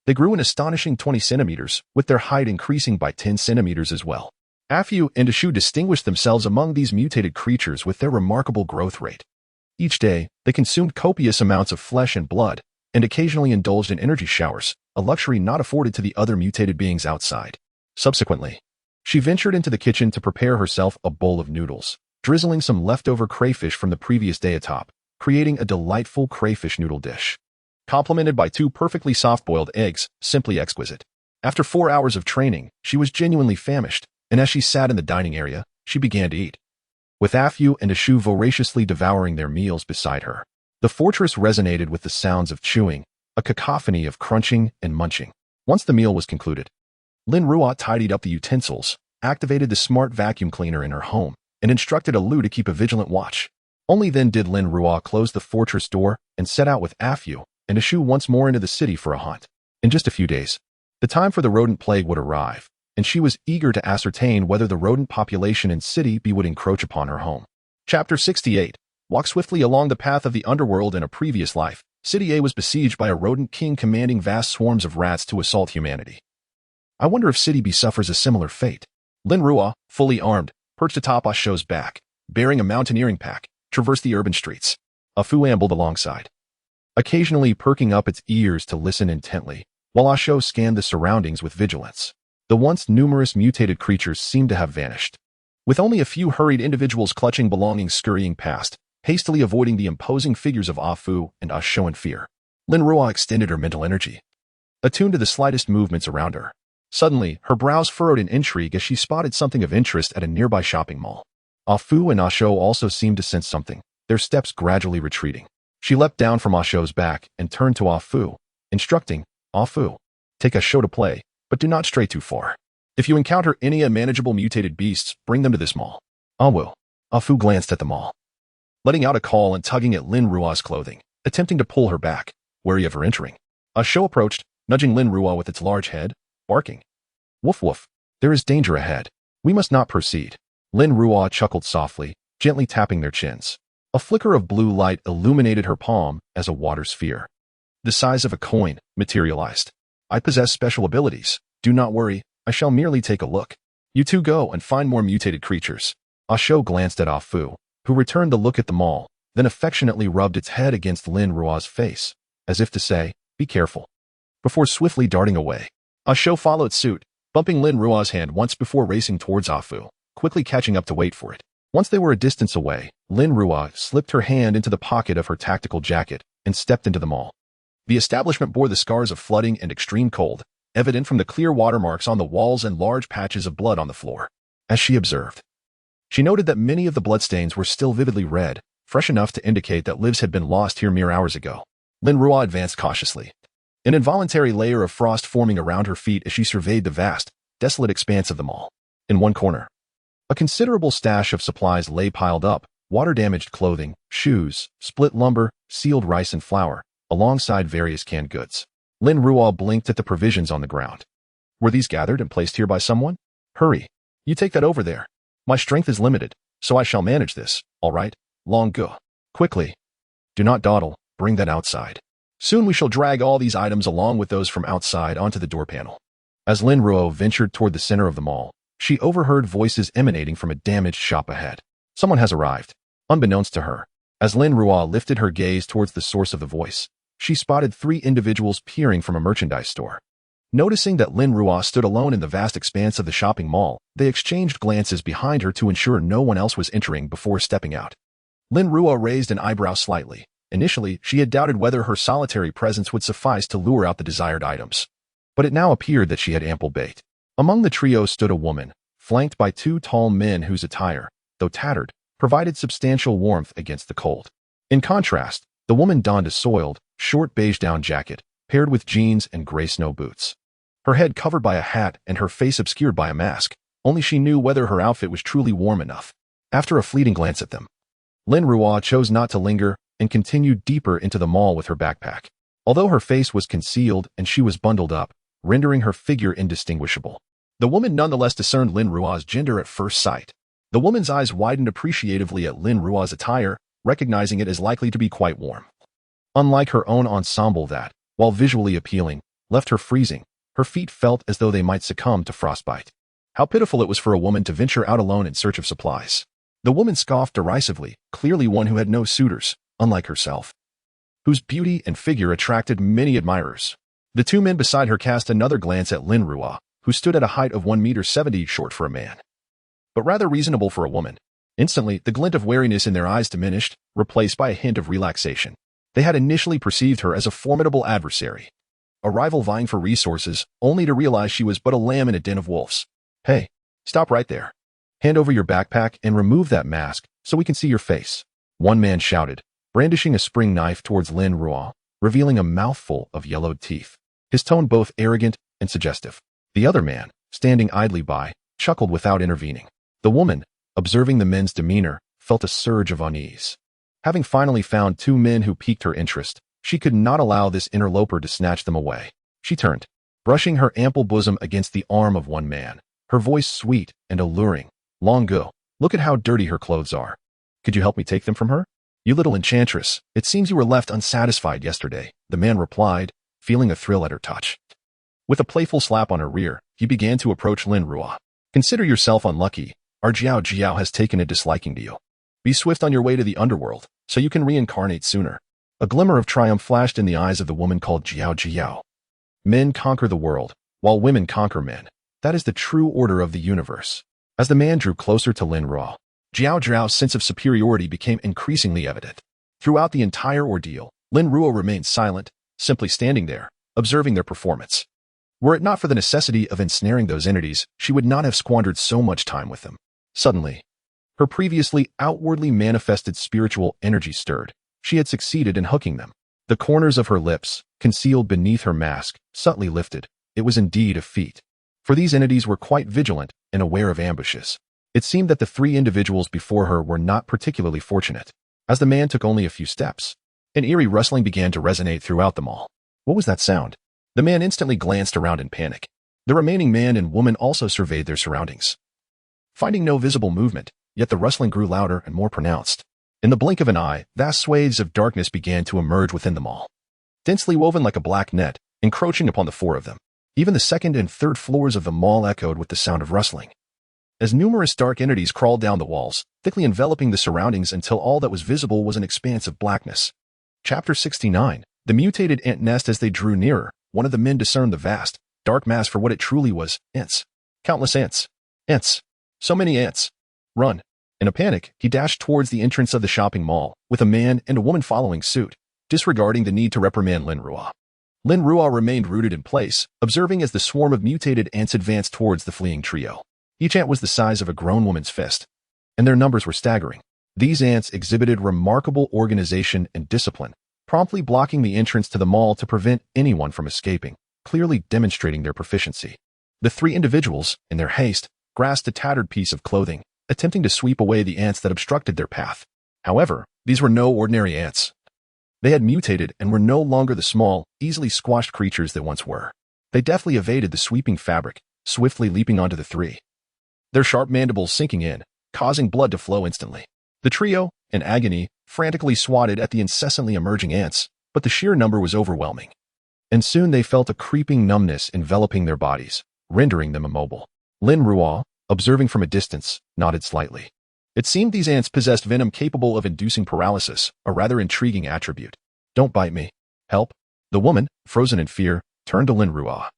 they grew an astonishing 20 centimeters, with their height increasing by 10 centimeters as well. Afu and Ashu distinguished themselves among these mutated creatures with their remarkable growth rate. Each day, they consumed copious amounts of flesh and blood, and occasionally indulged in energy showers, a luxury not afforded to the other mutated beings outside. Subsequently, she ventured into the kitchen to prepare herself a bowl of noodles, drizzling some leftover crayfish from the previous day atop, creating a delightful crayfish noodle dish, complemented by 2 perfectly soft-boiled eggs, simply exquisite. After 4 hours of training, she was genuinely famished, and as she sat in the dining area, she began to eat, with Afu and Ashu voraciously devouring their meals beside her. The fortress resonated with the sounds of chewing, a cacophony of crunching and munching. Once the meal was concluded, Lin Ruo tidied up the utensils, activated the smart vacuum cleaner in her home, and instructed Alu to keep a vigilant watch. Only then did Lin Ruo close the fortress door and set out with Afu and Ashu once more into the city for a hunt. In just a few days, the time for the rodent plague would arrive, and she was eager to ascertain whether the rodent population in City B would encroach upon her home. Chapter 68. Walk swiftly along the path of the underworld. In a previous life, City A was besieged by a rodent king commanding vast swarms of rats to assault humanity. I wonder if City B suffers a similar fate. Lin Ruo, fully armed, perched atop Asho's back, bearing a mountaineering pack, traversed the urban streets. Afu ambled alongside, occasionally perking up its ears to listen intently, while Asho scanned the surroundings with vigilance. The once numerous mutated creatures seemed to have vanished, with only a few hurried individuals clutching belongings scurrying past, hastily avoiding the imposing figures of Ah Fu and Ah Shou in fear. Lin Ruo extended her mental energy, attuned to the slightest movements around her. Suddenly, her brows furrowed in intrigue as she spotted something of interest at a nearby shopping mall. Ah Fu and Ah Shou also seemed to sense something, their steps gradually retreating. She leapt down from Ah Shou's back and turned to Ah Fu, instructing, Ah Fu, take Ah Shou to play, but do not stray too far. If you encounter any unmanageable mutated beasts, bring them to this mall. Ah Wu. Ah Fu glanced at the mall, letting out a call and tugging at Lin Ruo's clothing, attempting to pull her back, wary of her entering. Ah Shou approached, nudging Lin Ruo with its large head, barking. Woof woof. There is danger ahead. We must not proceed. Lin Ruo chuckled softly, gently tapping their chins. A flicker of blue light illuminated her palm as a water sphere, the size of a coin, materialized. I possess special abilities. Do not worry, I shall merely take a look. You two go and find more mutated creatures. Ah Shou glanced at Ah Fu, who returned the look at the mall, then affectionately rubbed its head against Lin Ruo's face, as if to say, be careful, before swiftly darting away. Ah Shou followed suit, bumping Lin Ruo's hand once before racing towards Ah Fu, quickly catching up to wait for it. Once they were a distance away, Lin Ruo slipped her hand into the pocket of her tactical jacket and stepped into the mall. The establishment bore the scars of flooding and extreme cold, evident from the clear watermarks on the walls and large patches of blood on the floor. As she observed, she noted that many of the bloodstains were still vividly red, fresh enough to indicate that lives had been lost here mere hours ago. Lin Ruo advanced cautiously, an involuntary layer of frost forming around her feet as she surveyed the vast, desolate expanse of the mall. In one corner, a considerable stash of supplies lay piled up, water-damaged clothing, shoes, split lumber, sealed rice and flour, alongside various canned goods. Lin Ruo blinked at the provisions on the ground. Were these gathered and placed here by someone? Hurry. You take that over there. My strength is limited, so I shall manage this, all right? Long go. Quickly. Do not dawdle, bring that outside. Soon we shall drag all these items along with those from outside onto the door panel. As Lin Ruo ventured toward the center of the mall, she overheard voices emanating from a damaged shop ahead. Someone has arrived. Unbeknownst to her, as Lin Ruo lifted her gaze towards the source of the voice, she spotted 3 individuals peering from a merchandise store. Noticing that Lin Ruo stood alone in the vast expanse of the shopping mall, they exchanged glances behind her to ensure no one else was entering before stepping out. Lin Ruo raised an eyebrow slightly. Initially, she had doubted whether her solitary presence would suffice to lure out the desired items. But it now appeared that she had ample bait. Among the trio stood a woman, flanked by 2 tall men whose attire, though tattered, provided substantial warmth against the cold. In contrast, the woman donned a soiled, short beige down jacket, paired with jeans and gray snow boots. Her head covered by a hat and her face obscured by a mask, only she knew whether her outfit was truly warm enough. After a fleeting glance at them, Lin Ruo chose not to linger and continued deeper into the mall with her backpack. Although her face was concealed and she was bundled up, rendering her figure indistinguishable, the woman nonetheless discerned Lin Ruo's gender at first sight. The woman's eyes widened appreciatively at Lin Ruo's attire, recognizing it as likely to be quite warm. Unlike her own ensemble that, while visually appealing, left her freezing, her feet felt as though they might succumb to frostbite. How pitiful it was for a woman to venture out alone in search of supplies. The woman scoffed derisively, clearly one who had no suitors, unlike herself, whose beauty and figure attracted many admirers. The 2 men beside her cast another glance at Lin Ruo, who stood at a height of 1.70 meters short for a man, but rather reasonable for a woman. Instantly, the glint of wariness in their eyes diminished, replaced by a hint of relaxation. They had initially perceived her as a formidable adversary, a rival vying for resources, only to realize she was but a lamb in a den of wolves. Hey, stop right there. Hand over your backpack and remove that mask so we can see your face. One man shouted, brandishing a spring knife towards Lin Ruo, revealing a mouthful of yellowed teeth, his tone both arrogant and suggestive. The other man, standing idly by, chuckled without intervening. The woman, observing the men's demeanor, felt a surge of unease. Having finally found 2 men who piqued her interest, she could not allow this interloper to snatch them away. She turned, brushing her ample bosom against the arm of one man, her voice sweet and alluring. Long go, look at how dirty her clothes are. Could you help me take them from her? You little enchantress, it seems you were left unsatisfied yesterday, the man replied, feeling a thrill at her touch. With a playful slap on her rear, he began to approach Lin Ruo. Consider yourself unlucky. Our Jiao Jiao has taken a disliking to you. Be swift on your way to the underworld, so you can reincarnate sooner. A glimmer of triumph flashed in the eyes of the woman called Jiao Jiao. Men conquer the world, while women conquer men. That is the true order of the universe. As the man drew closer to Lin Ruo, Jiao Zhao's sense of superiority became increasingly evident. Throughout the entire ordeal, Lin Ruo remained silent, simply standing there, observing their performance. Were it not for the necessity of ensnaring those entities, she would not have squandered so much time with them. Suddenly, her previously outwardly manifested spiritual energy stirred. She had succeeded in hooking them. The corners of her lips, concealed beneath her mask, subtly lifted. It was indeed a feat. For these entities were quite vigilant and aware of ambushes. It seemed that the three individuals before her were not particularly fortunate. As the man took only a few steps, an eerie rustling began to resonate throughout them all. What was that sound? The man instantly glanced around in panic. The remaining man and woman also surveyed their surroundings. Finding no visible movement, yet the rustling grew louder and more pronounced. In the blink of an eye, vast swathes of darkness began to emerge within them all, densely woven like a black net, encroaching upon the four of them. Even the second and third floors of the mall echoed with the sound of rustling. As numerous dark entities crawled down the walls, thickly enveloping the surroundings until all that was visible was an expanse of blackness. Chapter 69. The mutated ant nest. As they drew nearer, one of the men discerned the vast, dark mass for what it truly was: ants. Countless ants. Ants. So many ants. Run. In a panic, he dashed towards the entrance of the shopping mall, with a man and a woman following suit, disregarding the need to reprimand Lin Ruo. Lin Ruo remained rooted in place, observing as the swarm of mutated ants advanced towards the fleeing trio. Each ant was the size of a grown woman's fist, and their numbers were staggering. These ants exhibited remarkable organization and discipline, promptly blocking the entrance to the mall to prevent anyone from escaping, clearly demonstrating their proficiency. The three individuals, in their haste, grasped a tattered piece of clothing, attempting to sweep away the ants that obstructed their path. However, these were no ordinary ants. They had mutated and were no longer the small, easily squashed creatures they once were. They deftly evaded the sweeping fabric, swiftly leaping onto the three, their sharp mandibles sinking in, causing blood to flow instantly. The trio, in agony, frantically swatted at the incessantly emerging ants, but the sheer number was overwhelming. And soon they felt a creeping numbness enveloping their bodies, rendering them immobile. Lin Ruo, observing from a distance, nodded slightly. It seemed these ants possessed venom capable of inducing paralysis, a rather intriguing attribute. Don't bite me. Help. The woman, frozen in fear, turned to Lin Ruo,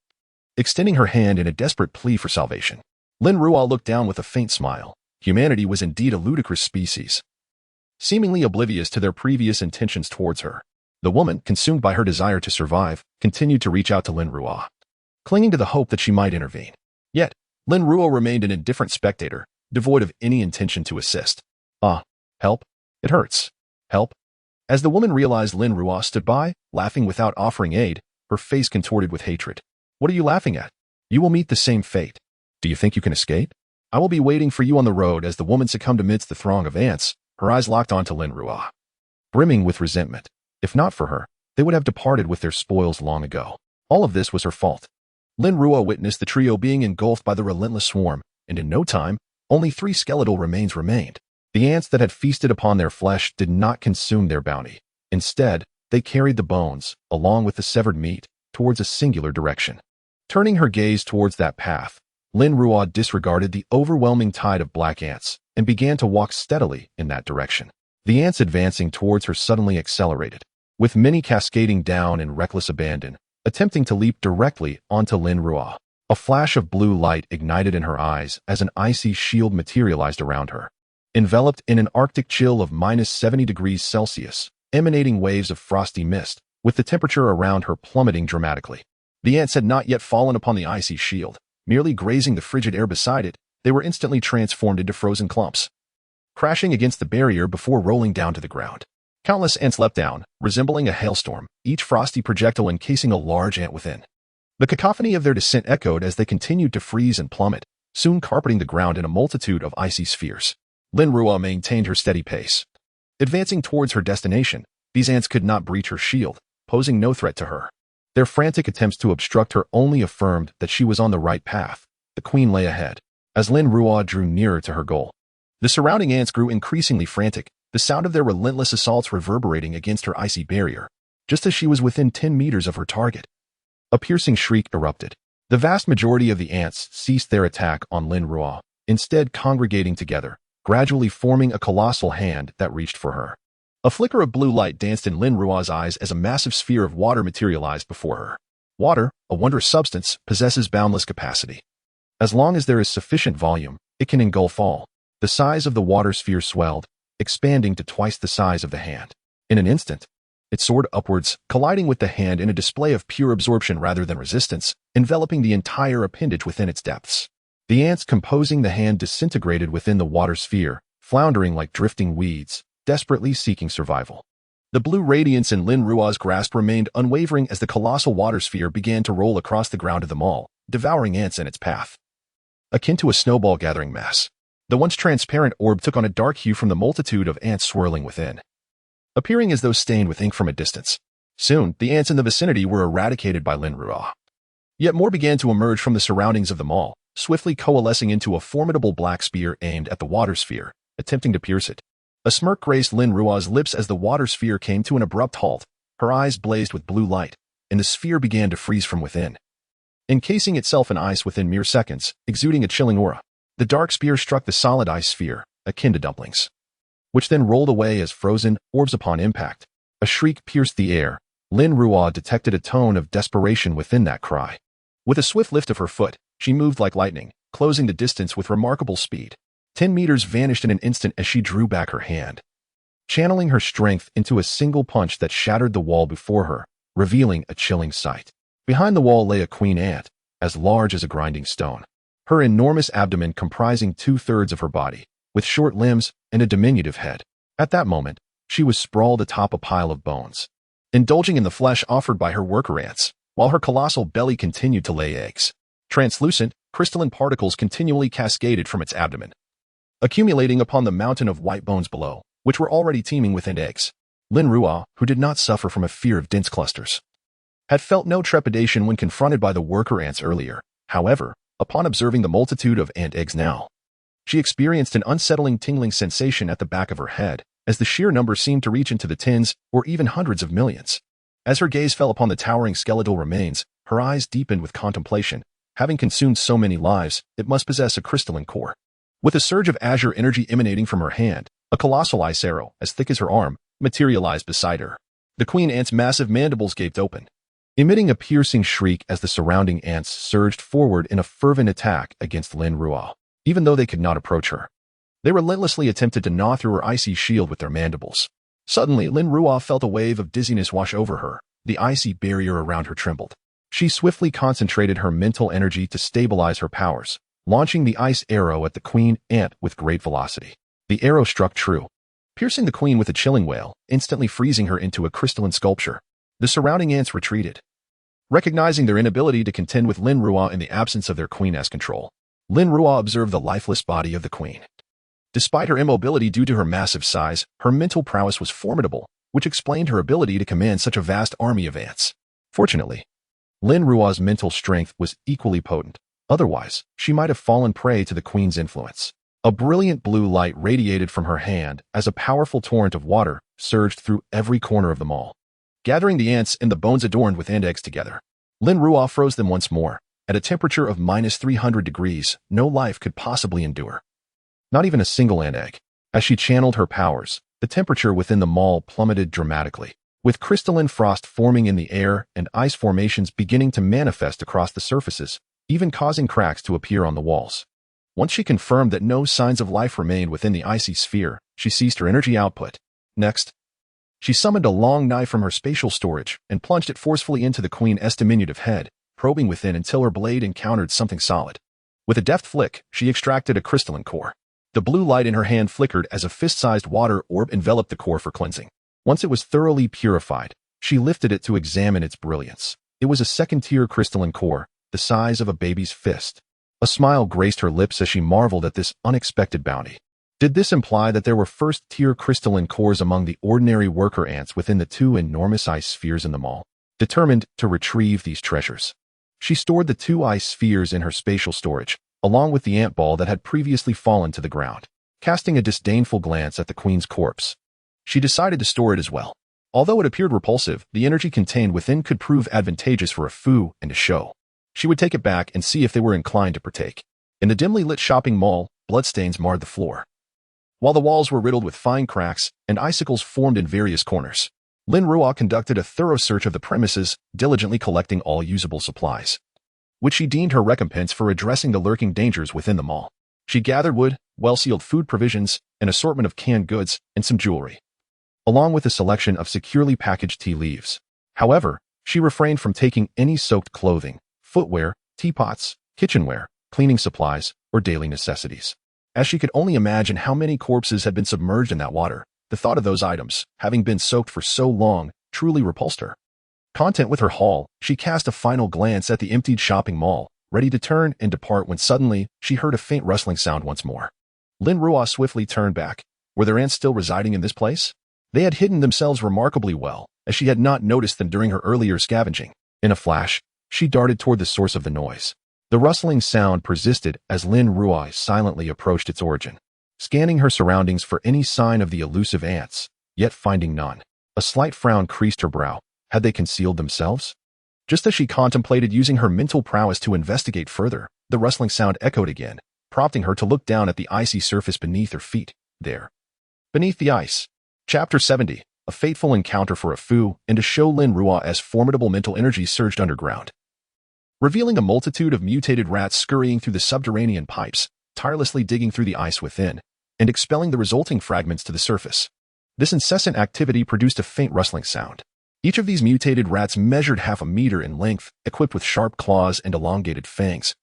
extending her hand in a desperate plea for salvation. Lin Ruo looked down with a faint smile. Humanity was indeed a ludicrous species, seemingly oblivious to their previous intentions towards her. The woman, consumed by her desire to survive, continued to reach out to Lin Ruo, clinging to the hope that she might intervene. Yet, Lin Ruo remained an indifferent spectator, devoid of any intention to assist. Help. It hurts. Help. As the woman realized Lin Ruo stood by, laughing without offering aid, her face contorted with hatred. What are you laughing at? You will meet the same fate. Do you think you can escape? I will be waiting for you on the road. As the woman succumbed amidst the throng of ants, her eyes locked onto Lin Ruo, brimming with resentment. If not for her, they would have departed with their spoils long ago. All of this was her fault. Lin Ruo witnessed the trio being engulfed by the relentless swarm, and in no time, only 3 skeletal remains remained. The ants that had feasted upon their flesh did not consume their bounty. Instead, they carried the bones, along with the severed meat, towards a singular direction. Turning her gaze towards that path, Lin Ruo disregarded the overwhelming tide of black ants and began to walk steadily in that direction. The ants advancing towards her suddenly accelerated, with many cascading down in reckless abandon, attempting to leap directly onto Lin Ruo. A flash of blue light ignited in her eyes as an icy shield materialized around her. Enveloped in an arctic chill of -70 degrees Celsius, emanating waves of frosty mist, with the temperature around her plummeting dramatically. The ants had not yet fallen upon the icy shield. Merely grazing the frigid air beside it, they were instantly transformed into frozen clumps, crashing against the barrier before rolling down to the ground. Countless ants leapt down, resembling a hailstorm, each frosty projectile encasing a large ant within. The cacophony of their descent echoed as they continued to freeze and plummet, soon carpeting the ground in a multitude of icy spheres. Lin Ruo maintained her steady pace. Advancing towards her destination, these ants could not breach her shield, posing no threat to her. Their frantic attempts to obstruct her only affirmed that she was on the right path. The queen lay ahead. As Lin Ruo drew nearer to her goal, the surrounding ants grew increasingly frantic, the sound of their relentless assaults reverberating against her icy barrier. Just as she was within 10 meters of her target, a piercing shriek erupted. The vast majority of the ants ceased their attack on Lin Ruo, instead congregating together, gradually forming a colossal hand that reached for her. A flicker of blue light danced in Lin Ruo's eyes as a massive sphere of water materialized before her. Water, a wondrous substance, possesses boundless capacity. As long as there is sufficient volume, it can engulf all. The size of the water sphere swelled, expanding to twice the size of the hand. In an instant, it soared upwards, colliding with the hand in a display of pure absorption rather than resistance, enveloping the entire appendage within its depths. The ants composing the hand disintegrated within the water sphere, floundering like drifting weeds, desperately seeking survival. The blue radiance in Lin Ruo's grasp remained unwavering as the colossal water sphere began to roll across the ground of the mall, devouring ants in its path. Akin to a snowball gathering mass, the once transparent orb took on a dark hue from the multitude of ants swirling within, appearing as though stained with ink from a distance. Soon, the ants in the vicinity were eradicated by Lin Ruo. Yet more began to emerge from the surroundings of the mall, swiftly coalescing into a formidable black spear aimed at the water sphere, attempting to pierce it. A smirk graced Lin Ruo's lips as the water sphere came to an abrupt halt. Her eyes blazed with blue light, and the sphere began to freeze from within, encasing itself in ice within mere seconds, exuding a chilling aura. The dark spear struck the solid ice sphere, akin to dumplings, which then rolled away as frozen orbs upon impact. A shriek pierced the air. Lin Ruo detected a tone of desperation within that cry. With a swift lift of her foot, she moved like lightning, closing the distance with remarkable speed. 10 meters vanished in an instant as she drew back her hand, channeling her strength into a single punch that shattered the wall before her, revealing a chilling sight. Behind the wall lay a queen ant, as large as a grinding stone, her enormous abdomen comprising 2/3 of her body, with short limbs and a diminutive head. At that moment, she was sprawled atop a pile of bones, indulging in the flesh offered by her worker ants, while her colossal belly continued to lay eggs. Translucent, crystalline particles continually cascaded from its abdomen, accumulating upon the mountain of white bones below, which were already teeming within eggs. Lin Ruo, who did not suffer from a fear of dense clusters, had felt no trepidation when confronted by the worker ants earlier. However, upon observing the multitude of ant eggs now, she experienced an unsettling tingling sensation at the back of her head, as the sheer number seemed to reach into the tens or even hundreds of millions. As her gaze fell upon the towering skeletal remains, her eyes deepened with contemplation. Having consumed so many lives, it must possess a crystalline core. With a surge of azure energy emanating from her hand, a colossal ice arrow, as thick as her arm, materialized beside her. The queen ant's massive mandibles gaped open, emitting a piercing shriek as the surrounding ants surged forward in a fervent attack against Lin Ruo. Even though they could not approach her, they relentlessly attempted to gnaw through her icy shield with their mandibles. Suddenly, Lin Ruo felt a wave of dizziness wash over her. The icy barrier around her trembled. She swiftly concentrated her mental energy to stabilize her powers, launching the ice arrow at the queen ant with great velocity. The arrow struck true, piercing the queen with a chilling wail, instantly freezing her into a crystalline sculpture. The surrounding ants retreated, recognizing their inability to contend with Lin Ruo in the absence of their queen-esque control. Lin Ruo observed the lifeless body of the queen. Despite her immobility due to her massive size, her mental prowess was formidable, which explained her ability to command such a vast army of ants. Fortunately, Lin Ruo's mental strength was equally potent. Otherwise, she might have fallen prey to the queen's influence. A brilliant blue light radiated from her hand as a powerful torrent of water surged through every corner of the mall, gathering the ants and the bones adorned with ant eggs together. Lin Ruo froze them once more. At a temperature of -300 degrees, no life could possibly endure. Not even a single ant egg. As she channeled her powers, the temperature within the mall plummeted dramatically, with crystalline frost forming in the air and ice formations beginning to manifest across the surfaces, even causing cracks to appear on the walls. Once she confirmed that no signs of life remained within the icy sphere, she ceased her energy output. Next, she summoned a long knife from her spatial storage and plunged it forcefully into the queen's diminutive head, probing within until her blade encountered something solid. With a deft flick, she extracted a crystalline core. The blue light in her hand flickered as a fist-sized water orb enveloped the core for cleansing. Once it was thoroughly purified, she lifted it to examine its brilliance. It was a second-tier crystalline core, the size of a baby's fist. A smile graced her lips as she marveled at this unexpected bounty. Did this imply that there were first-tier crystalline cores among the ordinary worker ants within the two enormous ice spheres in the mall? Determined to retrieve these treasures, she stored the two ice spheres in her spatial storage, along with the ant ball that had previously fallen to the ground. Casting a disdainful glance at the queen's corpse, she decided to store it as well. Although it appeared repulsive, the energy contained within could prove advantageous for a foo and a show. She would take it back and see if they were inclined to partake. In the dimly lit shopping mall, bloodstains marred the floor, while the walls were riddled with fine cracks and icicles formed in various corners. Lin Ruo conducted a thorough search of the premises, diligently collecting all usable supplies, which she deemed her recompense for addressing the lurking dangers within the mall. She gathered wood, well-sealed food provisions, an assortment of canned goods, and some jewelry, along with a selection of securely packaged tea leaves. However, she refrained from taking any soaked clothing, footwear, teapots, kitchenware, cleaning supplies, or daily necessities. As she could only imagine how many corpses had been submerged in that water, the thought of those items, having been soaked for so long, truly repulsed her. Content with her haul, she cast a final glance at the emptied shopping mall, ready to turn and depart when suddenly she heard a faint rustling sound once more. Lin Ruo swiftly turned back. Were their ants still residing in this place? They had hidden themselves remarkably well, as she had not noticed them during her earlier scavenging. In a flash, she darted toward the source of the noise. The rustling sound persisted as Lin Ruo silently approached its origin, scanning her surroundings for any sign of the elusive ants, yet finding none. A slight frown creased her brow. Had they concealed themselves? Just as she contemplated using her mental prowess to investigate further, the rustling sound echoed again, prompting her to look down at the icy surface beneath her feet. There, beneath the ice. Chapter 70, a fateful encounter for a Fu, and to show Lin Ruo as formidable mental energy surged underground, revealing a multitude of mutated rats scurrying through the subterranean pipes, tirelessly digging through the ice within, and expelling the resulting fragments to the surface. This incessant activity produced a faint rustling sound. Each of these mutated rats measured half a meter in length, equipped with sharp claws and elongated fangs,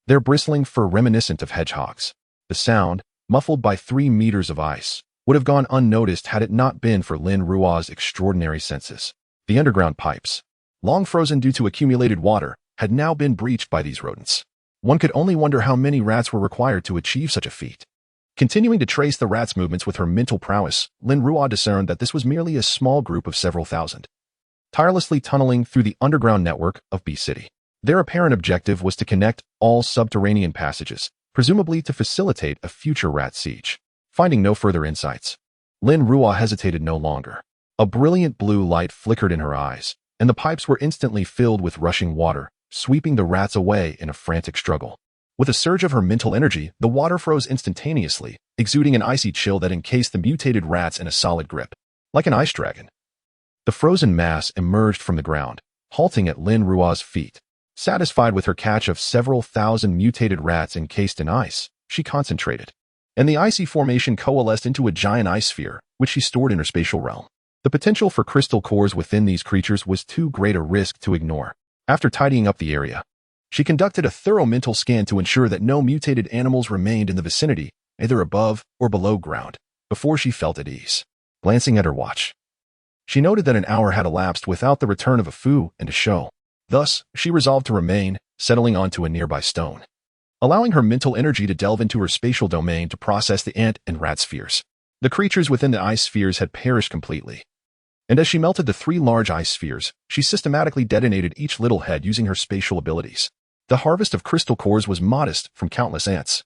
their bristling fur reminiscent of hedgehogs. The sound, muffled by 3 meters of ice, would have gone unnoticed had it not been for Lin Ruo's extraordinary senses. The underground pipes, long frozen due to accumulated water, had now been breached by these rodents. One could only wonder how many rats were required to achieve such a feat. Continuing to trace the rats' movements with her mental prowess, Lin Ruo discerned that this was merely a small group of several thousand, tirelessly tunneling through the underground network of B City. Their apparent objective was to connect all subterranean passages, presumably to facilitate a future rat siege. Finding no further insights, Lin Ruo hesitated no longer. A brilliant blue light flickered in her eyes, and the pipes were instantly filled with rushing water, sweeping the rats away in a frantic struggle. With a surge of her mental energy, the water froze instantaneously, exuding an icy chill that encased the mutated rats in a solid grip, like an ice dragon. The frozen mass emerged from the ground, halting at Lin Ruo's feet. Satisfied with her catch of several thousand mutated rats encased in ice, she concentrated, and the icy formation coalesced into a giant ice sphere, which she stored in her spatial realm. The potential for crystal cores within these creatures was too great a risk to ignore. After tidying up the area, she conducted a thorough mental scan to ensure that no mutated animals remained in the vicinity, either above or below ground, before she felt at ease. Glancing at her watch, she noted that an hour had elapsed without the return of a Fu and a show. Thus, she resolved to remain, settling onto a nearby stone, allowing her mental energy to delve into her spatial domain to process the ant and rat spheres. The creatures within the ice spheres had perished completely, and as she melted the 3 large ice spheres, she systematically detonated each little head using her spatial abilities. The harvest of crystal cores was modest from countless ants.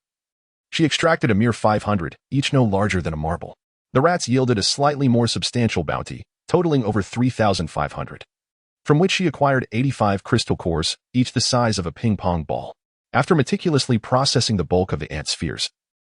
She extracted a mere 500, each no larger than a marble. The rats yielded a slightly more substantial bounty, totaling over 3,500, from which she acquired 85 crystal cores, each the size of a ping-pong ball. After meticulously processing the bulk of the ant spheres,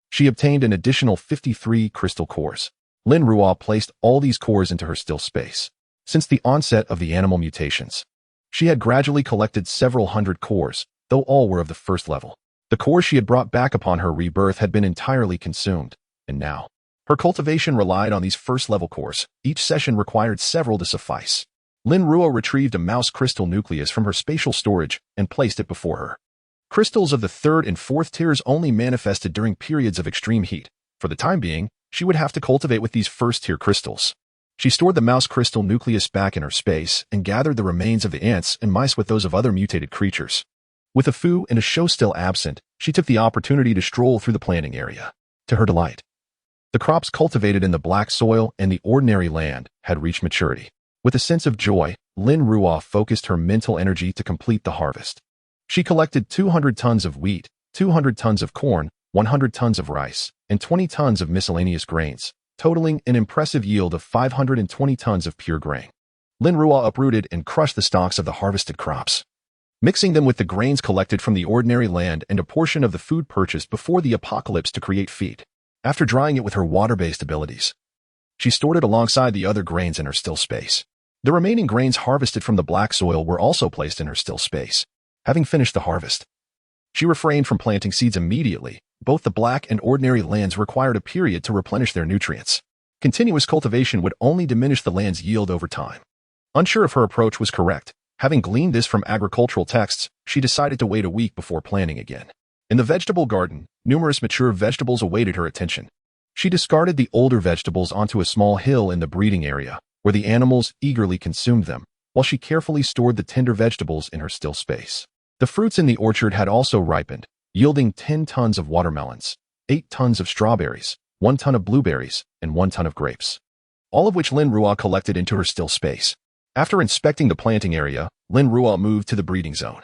she obtained an additional 53 crystal cores. Lin Ruo placed all these cores into her still space. Since the onset of the animal mutations, she had gradually collected several hundred cores, though all were of the first level. The cores she had brought back upon her rebirth had been entirely consumed, and now, her cultivation relied on these first-level cores. Each session required several to suffice. Lin Ruo retrieved a mouse crystal nucleus from her spatial storage and placed it before her. Crystals of the 3rd and 4th tiers only manifested during periods of extreme heat. For the time being, she would have to cultivate with these first-tier crystals. She stored the mouse crystal nucleus back in her space and gathered the remains of the ants and mice with those of other mutated creatures. With a Fu and a show still absent, she took the opportunity to stroll through the planting area. To her delight, the crops cultivated in the black soil and the ordinary land had reached maturity. With a sense of joy, Lin Ruo focused her mental energy to complete the harvest. She collected 200 tons of wheat, 200 tons of corn, 100 tons of rice, and 20 tons of miscellaneous grains, totaling an impressive yield of 520 tons of pure grain. Lin Ruo uprooted and crushed the stalks of the harvested crops, mixing them with the grains collected from the ordinary land and a portion of the food purchased before the apocalypse to create feed. After drying it with her water-based abilities, she stored it alongside the other grains in her still space. The remaining grains harvested from the black soil were also placed in her still space. Having finished the harvest, she refrained from planting seeds immediately, both the black and ordinary lands required a period to replenish their nutrients. Continuous cultivation would only diminish the land's yield over time. Unsure if her approach was correct, having gleaned this from agricultural texts, she decided to wait a week before planting again. In the vegetable garden, numerous mature vegetables awaited her attention. She discarded the older vegetables onto a small hill in the breeding area, where the animals eagerly consumed them, while she carefully stored the tender vegetables in her still space. The fruits in the orchard had also ripened, yielding 10 tons of watermelons, 8 tons of strawberries, 1 ton of blueberries, and 1 ton of grapes, all of which Lin Ruo collected into her still space. After inspecting the planting area, Lin Ruo moved to the breeding zone,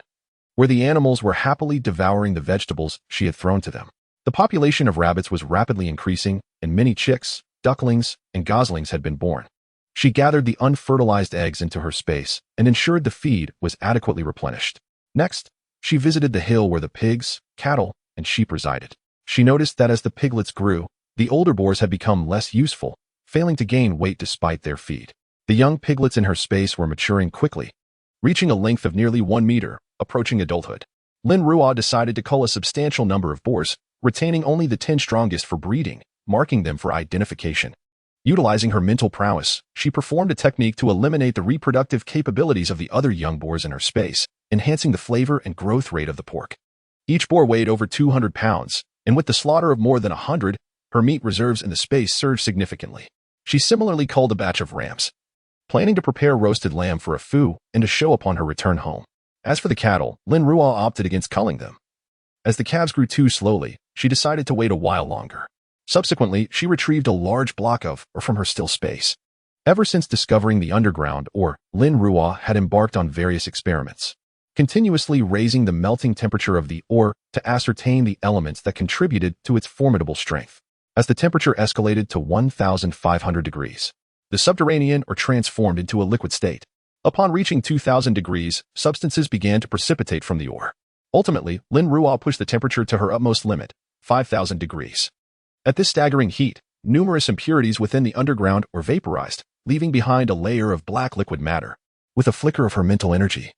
where the animals were happily devouring the vegetables she had thrown to them. The population of rabbits was rapidly increasing, and many chicks, ducklings, and goslings had been born. She gathered the unfertilized eggs into her space and ensured the feed was adequately replenished. Next, she visited the hill where the pigs, cattle, and sheep resided. She noticed that as the piglets grew, the older boars had become less useful, failing to gain weight despite their feed. The young piglets in her space were maturing quickly, reaching a length of nearly 1 meter, approaching adulthood. Lin Ruo decided to cull a substantial number of boars, retaining only the 10 strongest for breeding, marking them for identification. Utilizing her mental prowess, she performed a technique to eliminate the reproductive capabilities of the other young boars in her space, enhancing the flavor and growth rate of the pork. Each boar weighed over 200 pounds, and with the slaughter of more than 100, her meat reserves in the space surged significantly. She similarly culled a batch of rams, planning to prepare roasted lamb for a foo and a show upon her return home. As for the cattle, Lin Ruo opted against culling them. As the calves grew too slowly, she decided to wait a while longer. Subsequently, she retrieved a large block of, or from her still space. Ever since discovering the underground, Lin Ruo had embarked on various experiments, continuously raising the melting temperature of the ore to ascertain the elements that contributed to its formidable strength. As the temperature escalated to 1,500 degrees, the subterranean ore transformed into a liquid state. Upon reaching 2,000 degrees, substances began to precipitate from the ore. Ultimately, Lin Ruo pushed the temperature to her utmost limit, 5,000 degrees. At this staggering heat, numerous impurities within the underground were vaporized, leaving behind a layer of black liquid matter. With a flicker of her mental energy,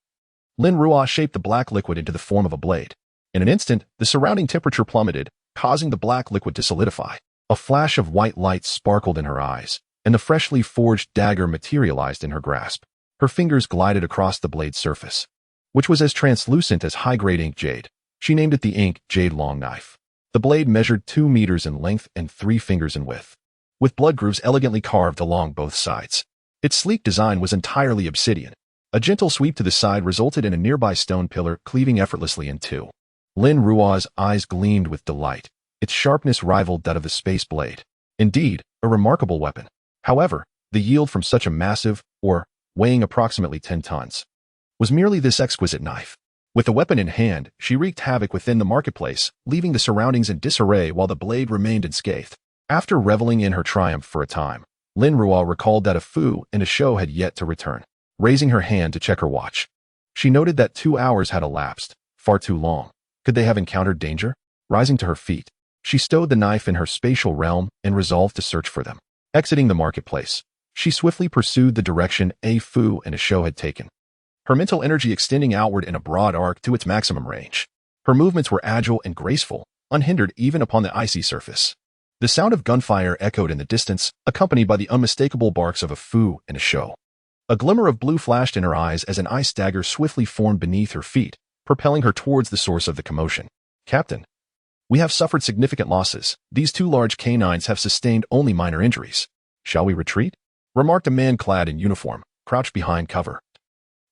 Lin Ruo shaped the black liquid into the form of a blade. In an instant, the surrounding temperature plummeted, causing the black liquid to solidify. A flash of white light sparkled in her eyes, and the freshly forged dagger materialized in her grasp. Her fingers glided across the blade's surface, which was as translucent as high-grade ink jade. She named it the Ink Jade Long Knife. The blade measured 2 meters in length and 3 fingers in width, with blood grooves elegantly carved along both sides. Its sleek design was entirely obsidian. A gentle sweep to the side resulted in a nearby stone pillar cleaving effortlessly in two. Lin Ruo's eyes gleamed with delight. Its sharpness rivaled that of the space blade. Indeed, a remarkable weapon. However, the yield from such a massive, weighing approximately 10 tons, was merely this exquisite knife. With the weapon in hand, she wreaked havoc within the marketplace, leaving the surroundings in disarray while the blade remained unscathed. After reveling in her triumph for a time, Lin Ruo recalled that a foo and a show had yet to return. Raising her hand to check her watch, she noted that 2 hours had elapsed, far too long. Could they have encountered danger? Rising to her feet, she stowed the knife in her spatial realm and resolved to search for them. Exiting the marketplace, she swiftly pursued the direction a foo and a show had taken, her mental energy extending outward in a broad arc to its maximum range. Her movements were agile and graceful, unhindered even upon the icy surface. The sound of gunfire echoed in the distance, accompanied by the unmistakable barks of a foo and a show. A glimmer of blue flashed in her eyes as an ice dagger swiftly formed beneath her feet, propelling her towards the source of the commotion. "Captain, we have suffered significant losses. These 2 large canines have sustained only minor injuries. Shall we retreat?" remarked a man clad in uniform, crouched behind cover,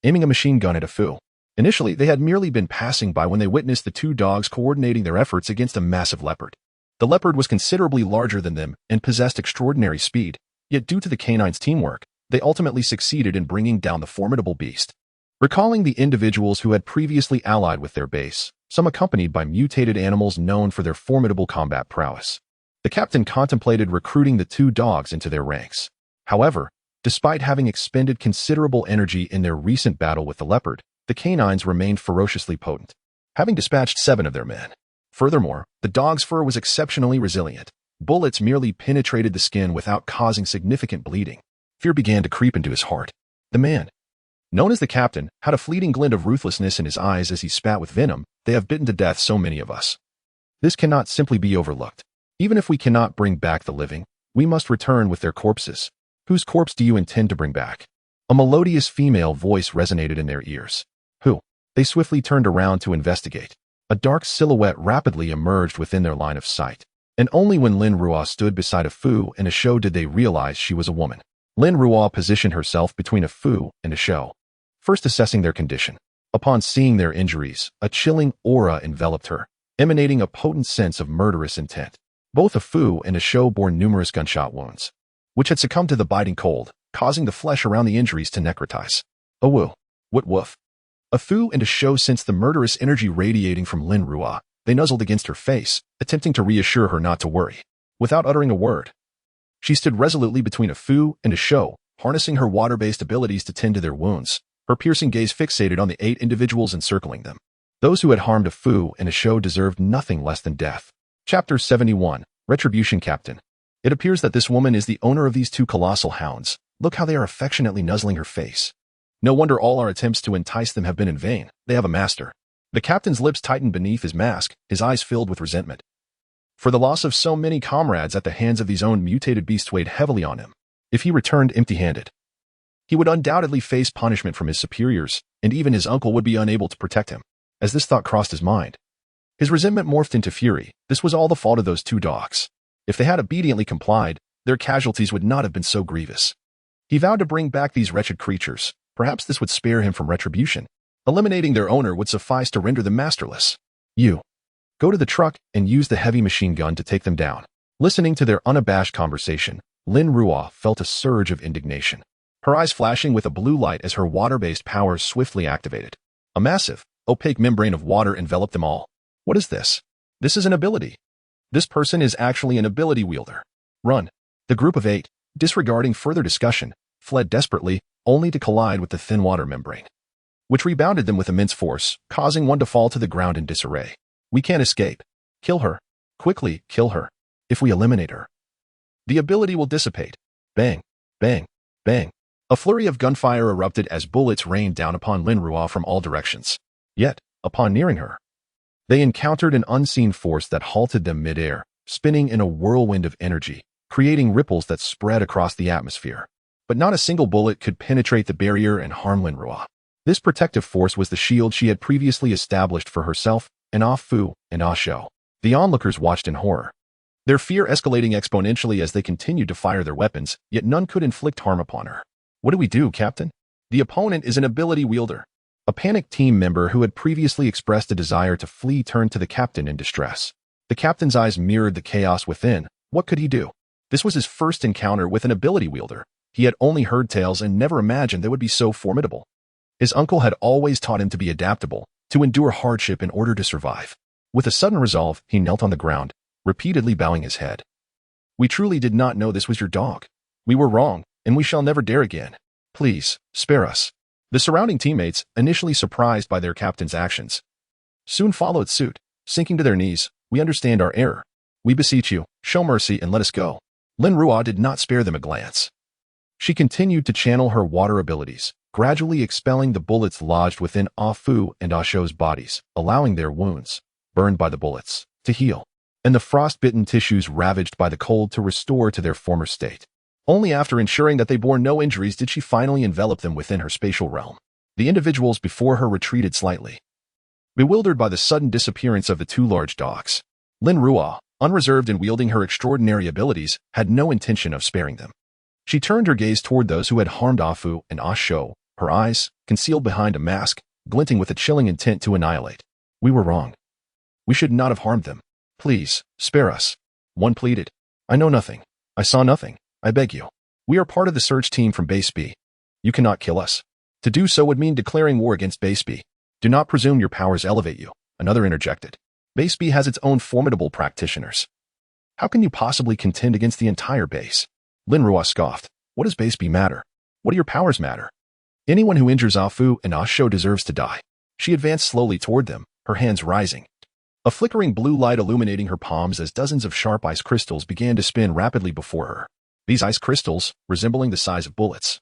aiming a machine gun at a foo. Initially, they had merely been passing by when they witnessed the 2 dogs coordinating their efforts against a massive leopard. The leopard was considerably larger than them and possessed extraordinary speed, yet due to the canines' teamwork, they ultimately succeeded in bringing down the formidable beast. Recalling the individuals who had previously allied with their base, some accompanied by mutated animals known for their formidable combat prowess, the captain contemplated recruiting the 2 dogs into their ranks. However, despite having expended considerable energy in their recent battle with the leopard, the canines remained ferociously potent, having dispatched 7 of their men. Furthermore, the dog's fur was exceptionally resilient. Bullets merely penetrated the skin without causing significant bleeding. Fear began to creep into his heart. The man, known as the captain, had a fleeting glint of ruthlessness in his eyes as he spat with venom. "They have bitten to death so many of us. This cannot simply be overlooked. Even if we cannot bring back the living, we must return with their corpses. Whose corpse do you intend to bring back? A melodious female voice resonated in their ears. Who? They swiftly turned around to investigate. A dark silhouette rapidly emerged within their line of sight. And only when Lin Ruo stood beside a Fu and a Shou did they realize she was a woman. Lin Ruo positioned herself between a Fu and a Shou, first assessing their condition. Upon seeing their injuries, a chilling aura enveloped her, emanating a potent sense of murderous intent. Both a Fu and a Shou bore numerous gunshot wounds, which had succumbed to the biting cold, causing the flesh around the injuries to necrotize. A woo. What woof? A Fu and a Shou sensed the murderous energy radiating from Lin Ruo. They nuzzled against her face, attempting to reassure her not to worry. Without uttering a word, she stood resolutely between a Fu and a Shou, harnessing her water-based abilities to tend to their wounds, her piercing gaze fixated on the 8 individuals encircling them. Those who had harmed a Fu and a Shou deserved nothing less than death. Chapter 71, Retribution Captain. It appears that this woman is the owner of these 2 colossal hounds. Look how they are affectionately nuzzling her face. No wonder all our attempts to entice them have been in vain. They have a master. The captain's lips tightened beneath his mask, his eyes filled with resentment. For the loss of so many comrades at the hands of these own mutated beasts weighed heavily on him. If he returned empty-handed, he would undoubtedly face punishment from his superiors, and even his uncle would be unable to protect him. As this thought crossed his mind, his resentment morphed into fury. This was all the fault of those 2 dogs. If they had obediently complied, their casualties would not have been so grievous. He vowed to bring back these wretched creatures. Perhaps this would spare him from retribution. Eliminating their owner would suffice to render them masterless. You. Go to the truck and use the heavy machine gun to take them down. Listening to their unabashed conversation, Lin Ruo felt a surge of indignation, her eyes flashing with a blue light as her water-based powers swiftly activated. A massive, opaque membrane of water enveloped them all. What is this? This is an ability. This person is actually an ability wielder. Run. The group of 8, disregarding further discussion, fled desperately, only to collide with the thin water membrane, which rebounded them with immense force, causing one to fall to the ground in disarray. We can't escape. Kill her. Quickly, kill her. If we eliminate her, the ability will dissipate. Bang, bang, bang. A flurry of gunfire erupted as bullets rained down upon Lin Ruo from all directions. Yet, upon nearing her, they encountered an unseen force that halted them mid-air, spinning in a whirlwind of energy, creating ripples that spread across the atmosphere. But not a single bullet could penetrate the barrier and harm Lin Ruo. This protective force was the shield she had previously established for herself, and Ah Fu and Ah Shou. The onlookers watched in horror, their fear escalating exponentially as they continued to fire their weapons, yet none could inflict harm upon her. What do we do, Captain? The opponent is an ability wielder. A panicked team member who had previously expressed a desire to flee turned to the captain in distress. The captain's eyes mirrored the chaos within. What could he do? This was his first encounter with an ability wielder. He had only heard tales and never imagined they would be so formidable. His uncle had always taught him to be adaptable, to endure hardship in order to survive. With a sudden resolve, he knelt on the ground, repeatedly bowing his head. We truly did not know this was your dog. We were wrong, and we shall never dare again. Please, spare us. The surrounding teammates, initially surprised by their captain's actions, soon followed suit, sinking to their knees. We understand our error. We beseech you, show mercy and let us go. Lin Ruo did not spare them a glance. She continued to channel her water abilities, gradually expelling the bullets lodged within Ah Fu and Ah Shou's bodies, allowing their wounds, burned by the bullets, to heal, and the frost-bitten tissues ravaged by the cold to restore to their former state. Only after ensuring that they bore no injuries did she finally envelop them within her spatial realm. The individuals before her retreated slightly, bewildered by the sudden disappearance of the 2 large dogs. Lin Ruo, unreserved in wielding her extraordinary abilities, had no intention of sparing them. She turned her gaze toward those who had harmed Ah Fu and Ah Shou, her eyes, concealed behind a mask, glinting with a chilling intent to annihilate. We were wrong. We should not have harmed them. Please, spare us. One pleaded. I know nothing. I saw nothing. I beg you. We are part of the search team from Base B. You cannot kill us. To do so would mean declaring war against Base B. Do not presume your powers elevate you. Another interjected. Base B has its own formidable practitioners. How can you possibly contend against the entire base? Lin Ruo scoffed. What does Base B matter? What do your powers matter? Anyone who injures Ah Fu and Ah Shou deserves to die. She advanced slowly toward them, her hands rising, a flickering blue light illuminating her palms as dozens of sharp ice crystals began to spin rapidly before her. These ice crystals, resembling the size of bullets,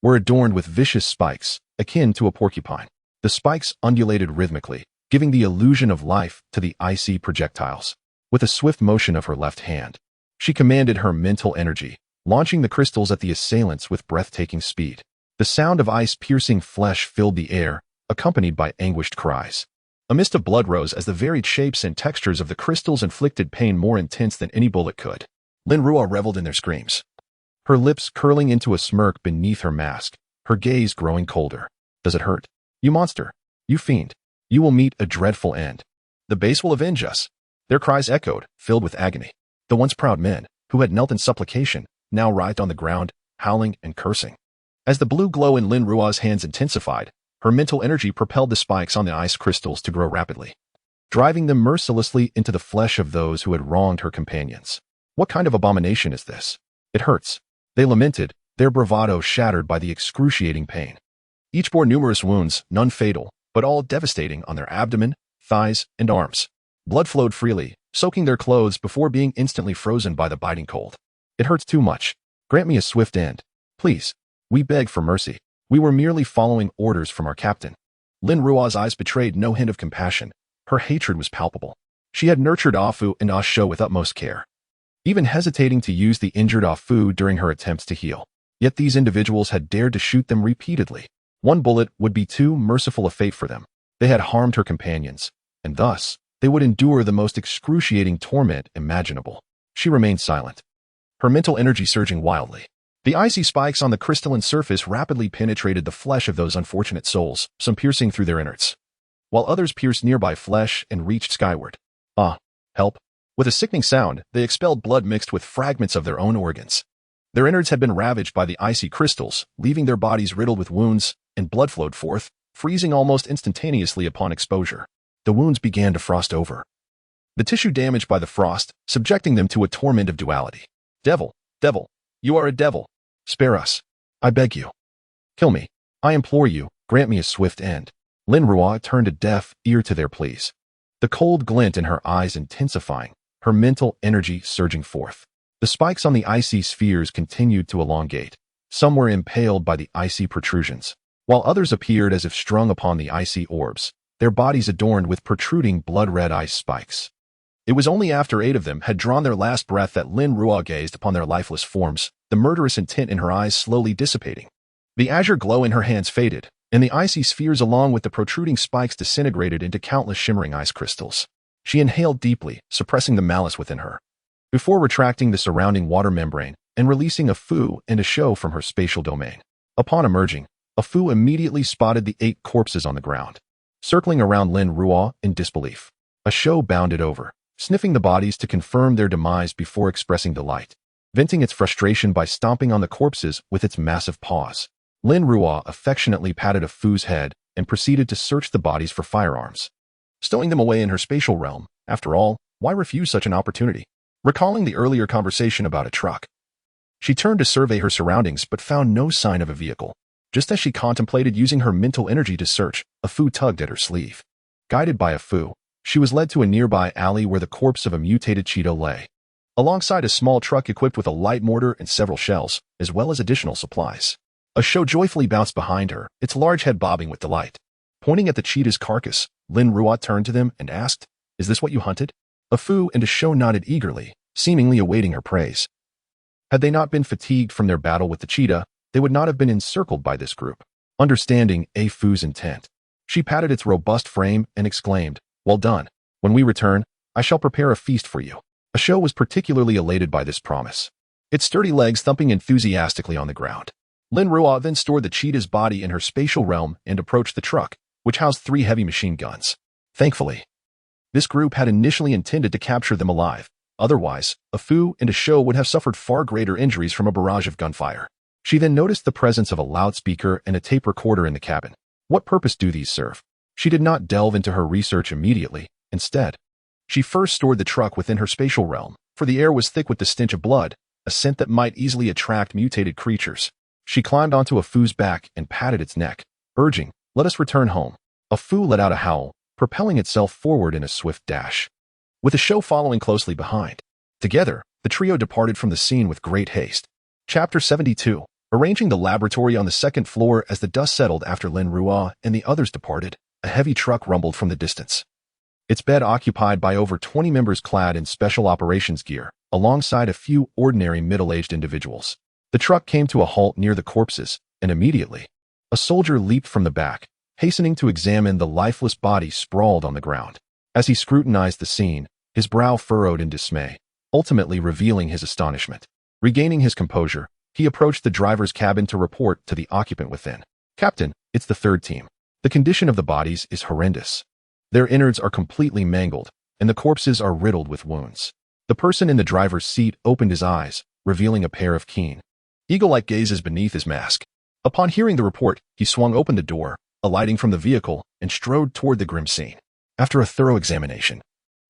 were adorned with vicious spikes, akin to a porcupine. The spikes undulated rhythmically, giving the illusion of life to the icy projectiles. With a swift motion of her left hand, she commanded her mental energy, launching the crystals at the assailants with breathtaking speed. The sound of ice-piercing flesh filled the air, accompanied by anguished cries. A mist of blood rose as the varied shapes and textures of the crystals inflicted pain more intense than any bullet could. Lin Ruo reveled in their screams, her lips curling into a smirk beneath her mask, her gaze growing colder. Does it hurt? You monster! You fiend! You will meet a dreadful end. The base will avenge us. Their cries echoed, filled with agony. The once proud men, who had knelt in supplication, now writhed on the ground, howling and cursing. As the blue glow in Lin Ruo's hands intensified, her mental energy propelled the spikes on the ice crystals to grow rapidly, driving them mercilessly into the flesh of those who had wronged her companions. What kind of abomination is this? It hurts. They lamented, their bravado shattered by the excruciating pain. Each bore numerous wounds, none fatal, but all devastating on their abdomen, thighs, and arms. Blood flowed freely, soaking their clothes before being instantly frozen by the biting cold. It hurts too much. Grant me a swift end. Please. We beg for mercy. We were merely following orders from our captain. Lin Ruo's eyes betrayed no hint of compassion. Her hatred was palpable. She had nurtured Afu and Ah Shou with utmost care, even hesitating to use the injured Afu during her attempts to heal. Yet these individuals had dared to shoot them repeatedly. One bullet would be too merciful a fate for them. They had harmed her companions, and thus, they would endure the most excruciating torment imaginable. She remained silent, her mental energy surging wildly. The icy spikes on the crystalline surface rapidly penetrated the flesh of those unfortunate souls, some piercing through their innards, while others pierced nearby flesh and reached skyward. Ah, help! With a sickening sound, they expelled blood mixed with fragments of their own organs. Their innards had been ravaged by the icy crystals, leaving their bodies riddled with wounds, and blood flowed forth, freezing almost instantaneously upon exposure. The wounds began to frost over, the tissue damaged by the frost, subjecting them to a torment of duality. Devil, devil, you are a devil. Spare us. I beg you. Kill me. I implore you, grant me a swift end. Lin Ruo turned a deaf ear to their pleas, the cold glint in her eyes intensifying, her mental energy surging forth. The spikes on the icy spheres continued to elongate. Some were impaled by the icy protrusions, while others appeared as if strung upon the icy orbs, their bodies adorned with protruding blood-red ice spikes. It was only after 8 of them had drawn their last breath that Lin Ruo gazed upon their lifeless forms, the murderous intent in her eyes slowly dissipating. The azure glow in her hands faded, and the icy spheres along with the protruding spikes disintegrated into countless shimmering ice crystals. She inhaled deeply, suppressing the malice within her, before retracting the surrounding water membrane and releasing a Fu and a Shou from her spatial domain. Upon emerging, a Fu immediately spotted the 8 corpses on the ground, circling around Lin Ruo in disbelief. A Shou bounded over, sniffing the bodies to confirm their demise before expressing delight, venting its frustration by stomping on the corpses with its massive paws. Lin Ruo affectionately patted a Fu's head and proceeded to search the bodies for firearms, stowing them away in her spatial realm. After all, why refuse such an opportunity? Recalling the earlier conversation about a truck, she turned to survey her surroundings but found no sign of a vehicle. Just as she contemplated using her mental energy to search, a Fu tugged at her sleeve. Guided by a Fu, she was led to a nearby alley where the corpse of a mutated cheetah lay, alongside a small truck equipped with a light mortar and several shells, as well as additional supplies. A Shou joyfully bounced behind her, its large head bobbing with delight. Pointing at the cheetah's carcass, Lin Ruo turned to them and asked, "Is this what you hunted?" A Fu and a Shou nodded eagerly, seemingly awaiting her praise. Had they not been fatigued from their battle with the cheetah, they would not have been encircled by this group. Understanding a Fu's intent, she patted its robust frame and exclaimed, "Well done. When we return, I shall prepare a feast for you." A Shou was particularly elated by this promise, its sturdy legs thumping enthusiastically on the ground. Lin Ruo then stored the cheetah's body in her spatial realm and approached the truck, which housed 3 heavy machine guns. Thankfully, this group had initially intended to capture them alive. Otherwise, a Fu and a Shou would have suffered far greater injuries from a barrage of gunfire. She then noticed the presence of a loudspeaker and a tape recorder in the cabin. What purpose do these serve? She did not delve into her research immediately. Instead, she first stored the truck within her spatial realm, for the air was thick with the stench of blood, a scent that might easily attract mutated creatures. She climbed onto a Fu's back and patted its neck, urging, "Let us return home." A Fu let out a howl, propelling itself forward in a swift dash, with a Shou following closely behind. Together, the trio departed from the scene with great haste. Chapter 72. Arranging the laboratory on the 2nd floor. As the dust settled after Lin Ruo and the others departed, a heavy truck rumbled from the distance. Its bed occupied by over 20 members clad in special operations gear, alongside a few ordinary middle-aged individuals. The truck came to a halt near the corpses, and immediately, a soldier leaped from the back, hastening to examine the lifeless body sprawled on the ground. As he scrutinized the scene, his brow furrowed in dismay, ultimately revealing his astonishment. Regaining his composure, he approached the driver's cabin to report to the occupant within. "Captain, it's the third team. The condition of the bodies is horrendous. Their innards are completely mangled, and the corpses are riddled with wounds." The person in the driver's seat opened his eyes, revealing a pair of keen, eagle-like gazes beneath his mask. Upon hearing the report, he swung open the door, alighting from the vehicle, and strode toward the grim scene. After a thorough examination,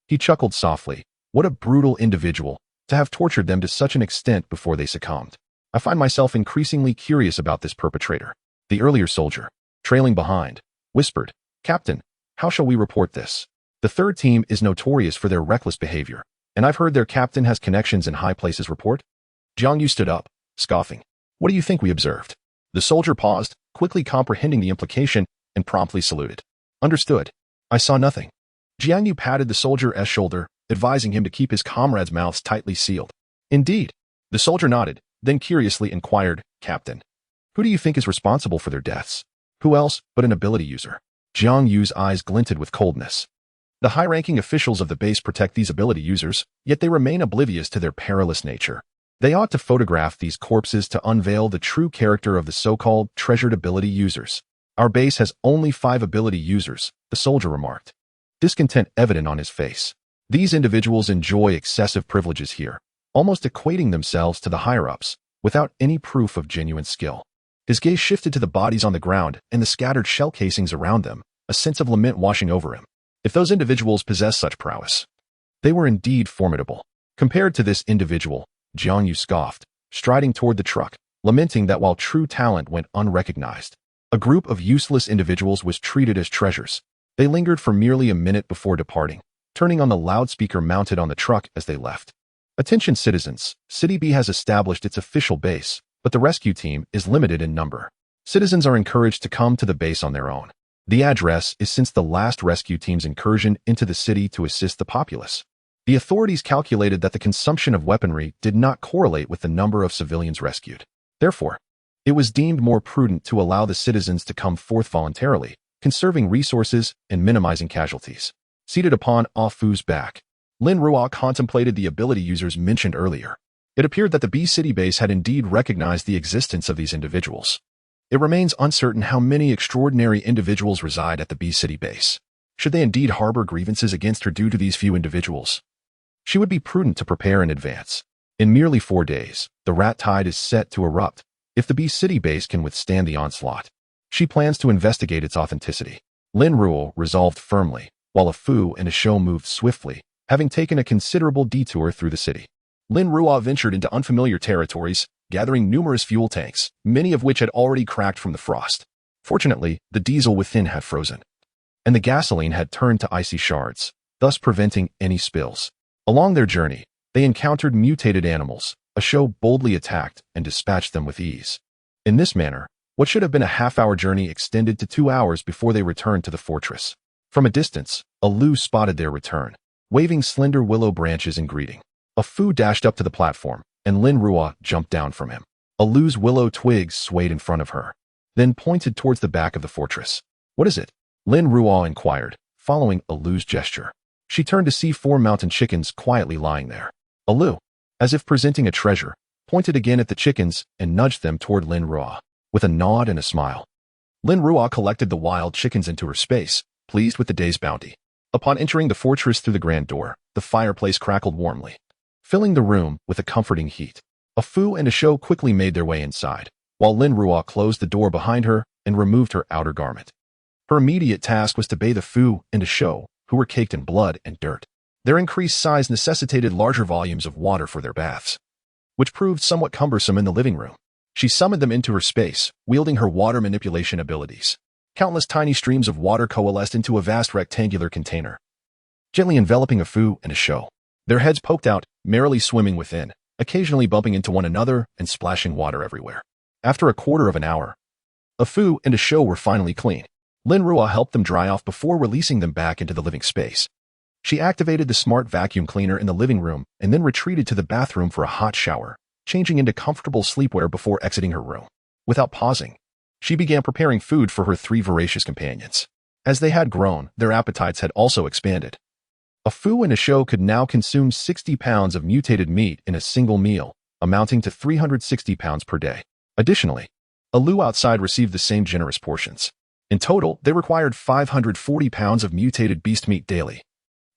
he chuckled softly. What a brutal individual, to have tortured them to such an extent before they succumbed. I find myself increasingly curious about this perpetrator. The earlier soldier, trailing behind, whispered, "Captain, how shall we report this? The third team is notorious for their reckless behavior, and I've heard their captain has connections in high places. Report?" Jiang Yu stood up, scoffing. "What do you think we observed?" The soldier paused, quickly comprehending the implication, and promptly saluted. "Understood. I saw nothing." Jiang Yu patted the soldier's shoulder, advising him to keep his comrades' mouths tightly sealed. "Indeed." The soldier nodded, then curiously inquired, "Captain, who do you think is responsible for their deaths?" "Who else but an ability user?" Jiang Yu's eyes glinted with coldness. The high-ranking officials of the base protect these ability users, yet they remain oblivious to their perilous nature. They ought to photograph these corpses to unveil the true character of the so-called treasured ability users. "Our base has only 5 ability users," the soldier remarked, discontent evident on his face. "These individuals enjoy excessive privileges here, almost equating themselves to the higher-ups, without any proof of genuine skill." His gaze shifted to the bodies on the ground and the scattered shell casings around them, a sense of lament washing over him. If those individuals possessed such prowess, they were indeed formidable. Compared to this individual, Jiang Yu scoffed, striding toward the truck, lamenting that while true talent went unrecognized, a group of useless individuals was treated as treasures. They lingered for merely a minute before departing, turning on the loudspeaker mounted on the truck as they left. "Attention citizens, City B has established its official base, but the rescue team is limited in number. Citizens are encouraged to come to the base on their own. The address is since the last rescue team's incursion into the city to assist the populace. The authorities calculated that the consumption of weaponry did not correlate with the number of civilians rescued. Therefore, it was deemed more prudent to allow the citizens to come forth voluntarily, conserving resources and minimizing casualties." Seated upon Ah Fu's back, Lin Ruo contemplated the ability users mentioned earlier. It appeared that the B City base had indeed recognized the existence of these individuals. It remains uncertain how many extraordinary individuals reside at the B City base. Should they indeed harbor grievances against her due to these few individuals, she would be prudent to prepare in advance. In merely 4 days, the rat tide is set to erupt. If the B City base can withstand the onslaught, she plans to investigate its authenticity. Lin Ruo resolved firmly, while a Fu and a Shou moved swiftly, having taken a considerable detour through the city. Lin Ruo ventured into unfamiliar territories, gathering numerous fuel tanks, many of which had already cracked from the frost. Fortunately, the diesel within had frozen, and the gasoline had turned to icy shards, thus preventing any spills. Along their journey, they encountered mutated animals. A Shou boldly attacked and dispatched them with ease. In this manner, what should have been a half-hour journey extended to 2 hours before they returned to the fortress. From a distance, a Lu spotted their return, waving slender willow branches in greeting. A Fu dashed up to the platform, and Lin Ruo jumped down from him. A Lu's willow twigs swayed in front of her, then pointed towards the back of the fortress. "What is it?" Lin Ruo inquired, following a Lu's gesture. She turned to see 4 mountain chickens quietly lying there. A Lu, as if presenting a treasure, pointed again at the chickens and nudged them toward Lin Ruo, with a nod and a smile. Lin Ruo collected the wild chickens into her space, pleased with the day's bounty. Upon entering the fortress through the grand door, the fireplace crackled warmly, filling the room with a comforting heat. A Fu and a Shou quickly made their way inside, while Lin Ruo closed the door behind her and removed her outer garment. Her immediate task was to bathe a Fu and a Shou, who were caked in blood and dirt. Their increased size necessitated larger volumes of water for their baths, which proved somewhat cumbersome in the living room. She summoned them into her space, wielding her water manipulation abilities. Countless tiny streams of water coalesced into a vast rectangular container, gently enveloping a Fu and a Shou. Their heads poked out, merrily swimming within, occasionally bumping into one another and splashing water everywhere. After a quarter of an hour, a Fu and a Shou were finally clean. Lin Ruo helped them dry off before releasing them back into the living space. She activated the smart vacuum cleaner in the living room and then retreated to the bathroom for a hot shower, changing into comfortable sleepwear before exiting her room. Without pausing, she began preparing food for her 3 voracious companions. As they had grown, their appetites had also expanded. A Fu and a Shou could now consume 60 pounds of mutated meat in a single meal, amounting to 360 pounds per day. Additionally, a Lu outside received the same generous portions. In total, they required 540 pounds of mutated beast meat daily,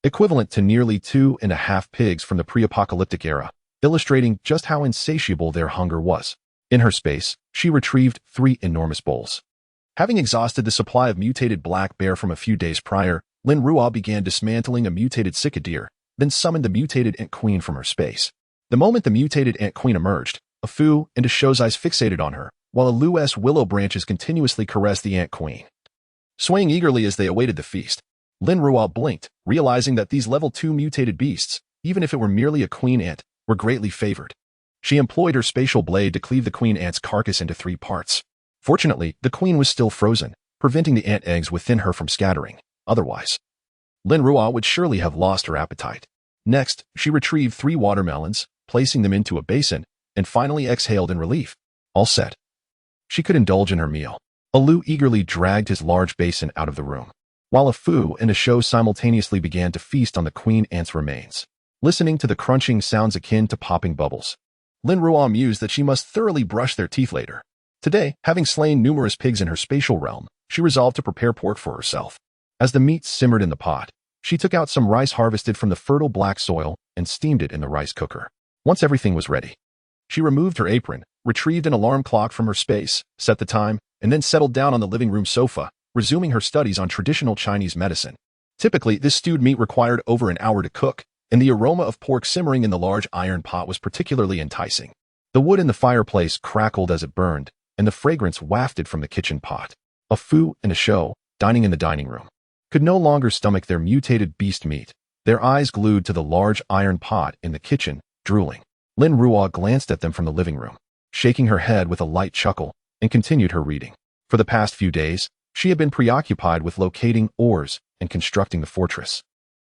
equivalent to nearly 2.5 pigs from the pre-apocalyptic era, illustrating just how insatiable their hunger was. In her space, she retrieved 3 enormous bowls. Having exhausted the supply of mutated black bear from a few days prior, Lin Ruo began dismantling a mutated cicada, then summoned the mutated ant queen from her space. The moment the mutated ant queen emerged, a Fu and a Shou's eyes fixated on her, while a Lu's willow branches continuously caressed the ant queen. Swaying eagerly as they awaited the feast, Lin Ruo blinked, realizing that these level 2 mutated beasts, even if it were merely a queen ant, were greatly favored. She employed her spatial blade to cleave the queen ant's carcass into 3 parts. Fortunately, the queen was still frozen, preventing the ant eggs within her from scattering. Otherwise, Lin Ruo would surely have lost her appetite. Next, she retrieved 3 watermelons, placing them into a basin, and finally exhaled in relief. All set. She could indulge in her meal. A Lu eagerly dragged his large basin out of the room, while a Fu and a Shou simultaneously began to feast on the queen ant's remains, listening to the crunching sounds akin to popping bubbles. Lin Ruo mused that she must thoroughly brush their teeth later. Today, having slain numerous pigs in her spatial realm, she resolved to prepare pork for herself. As the meat simmered in the pot, she took out some rice harvested from the fertile black soil and steamed it in the rice cooker. Once everything was ready, she removed her apron, retrieved an alarm clock from her space, set the time, and then settled down on the living room sofa, resuming her studies on traditional Chinese medicine. Typically, this stewed meat required over an hour to cook, and the aroma of pork simmering in the large iron pot was particularly enticing. The wood in the fireplace crackled as it burned, and the fragrance wafted from the kitchen pot. A Fu and a Shou, dining in the dining room, could no longer stomach their mutated beast meat, their eyes glued to the large iron pot in the kitchen, drooling. Lin Ruo glanced at them from the living room, shaking her head with a light chuckle, and continued her reading. For the past few days, she had been preoccupied with locating ores and constructing the fortress,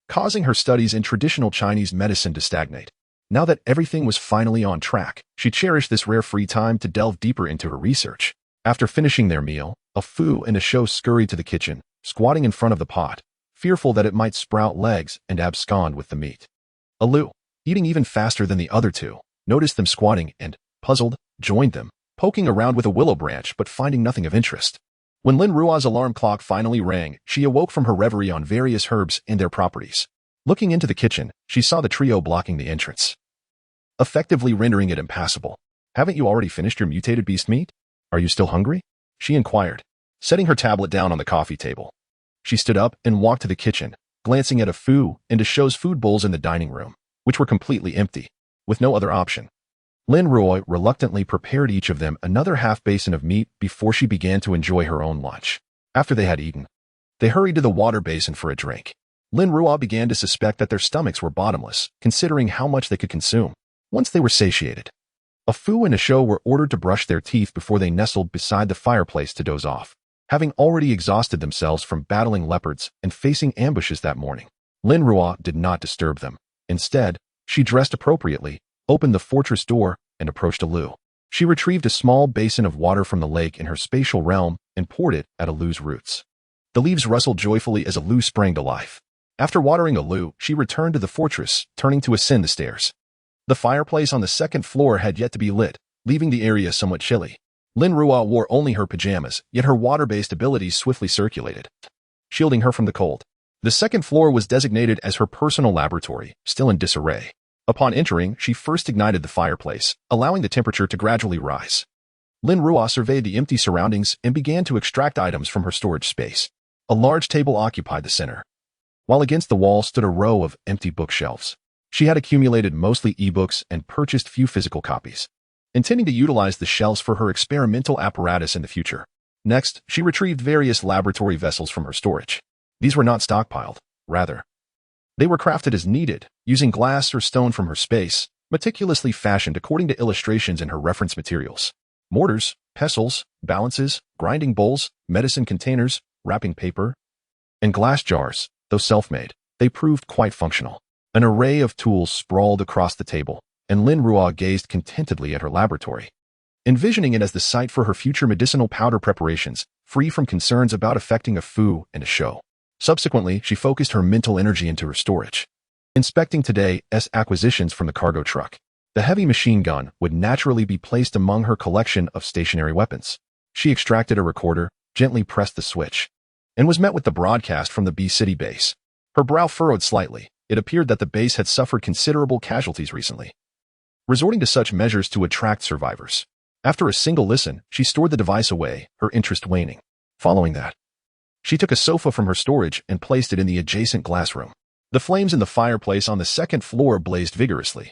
causing her studies in traditional Chinese medicine to stagnate. Now that everything was finally on track, she cherished this rare free time to delve deeper into her research. After finishing their meal, a Fu and a Shou scurried to the kitchen, squatting in front of the pot, fearful that it might sprout legs and abscond with the meat. A Lu, eating even faster than the other 2, noticed them squatting and, puzzled, joined them, poking around with a willow branch but finding nothing of interest. When Lin Ruo's alarm clock finally rang, she awoke from her reverie on various herbs and their properties. Looking into the kitchen, she saw the trio blocking the entrance, effectively rendering it impassable. "Haven't you already finished your mutated beast meat? Are you still hungry?" she inquired, setting her tablet down on the coffee table. She stood up and walked to the kitchen, glancing at a Fu and a Shou's food bowls in the dining room, which were completely empty. With no other option, Lin Ruo reluctantly prepared each of them another half basin of meat before she began to enjoy her own lunch. After they had eaten, they hurried to the water basin for a drink. Lin Ruo began to suspect that their stomachs were bottomless, considering how much they could consume. Once they were satiated, a Fu and a Shou were ordered to brush their teeth before they nestled beside the fireplace to doze off. Having already exhausted themselves from battling leopards and facing ambushes that morning, Lin Ruo did not disturb them. Instead, she dressed appropriately, opened the fortress door, and approached a Lu. She retrieved a small basin of water from the lake in her spatial realm and poured it at a Lu's roots. The leaves rustled joyfully as a Lu sprang to life. After watering a Lu, she returned to the fortress, turning to ascend the stairs. The fireplace on the 2nd floor had yet to be lit, leaving the area somewhat chilly. Lin Ruo wore only her pajamas, yet her water-based abilities swiftly circulated, shielding her from the cold. The 2nd floor was designated as her personal laboratory, still in disarray. Upon entering, she first ignited the fireplace, allowing the temperature to gradually rise. Lin Ruo surveyed the empty surroundings and began to extract items from her storage space. A large table occupied the center, while against the wall stood a row of empty bookshelves. She had accumulated mostly ebooks and purchased few physical copies, intending to utilize the shelves for her experimental apparatus in the future. Next, she retrieved various laboratory vessels from her storage. These were not stockpiled. Rather, they were crafted as needed, using glass or stone from her space, meticulously fashioned according to illustrations in her reference materials. Mortars, pestles, balances, grinding bowls, medicine containers, wrapping paper, and glass jars. Though self-made, they proved quite functional. An array of tools sprawled across the table, and Lin Ruo gazed contentedly at her laboratory, envisioning it as the site for her future medicinal powder preparations, free from concerns about affecting a foo and a show. Subsequently, she focused her mental energy into her storage, inspecting today's acquisitions from the cargo truck. The heavy machine gun would naturally be placed among her collection of stationary weapons. She extracted a recorder, gently pressed the switch, and was met with the broadcast from the B-City base. Her brow furrowed slightly. It appeared that the base had suffered considerable casualties recently, resorting to such measures to attract survivors. After a single listen, she stored the device away, her interest waning. Following that, she took a sofa from her storage and placed it in the adjacent glass room. The flames in the fireplace on the second floor blazed vigorously,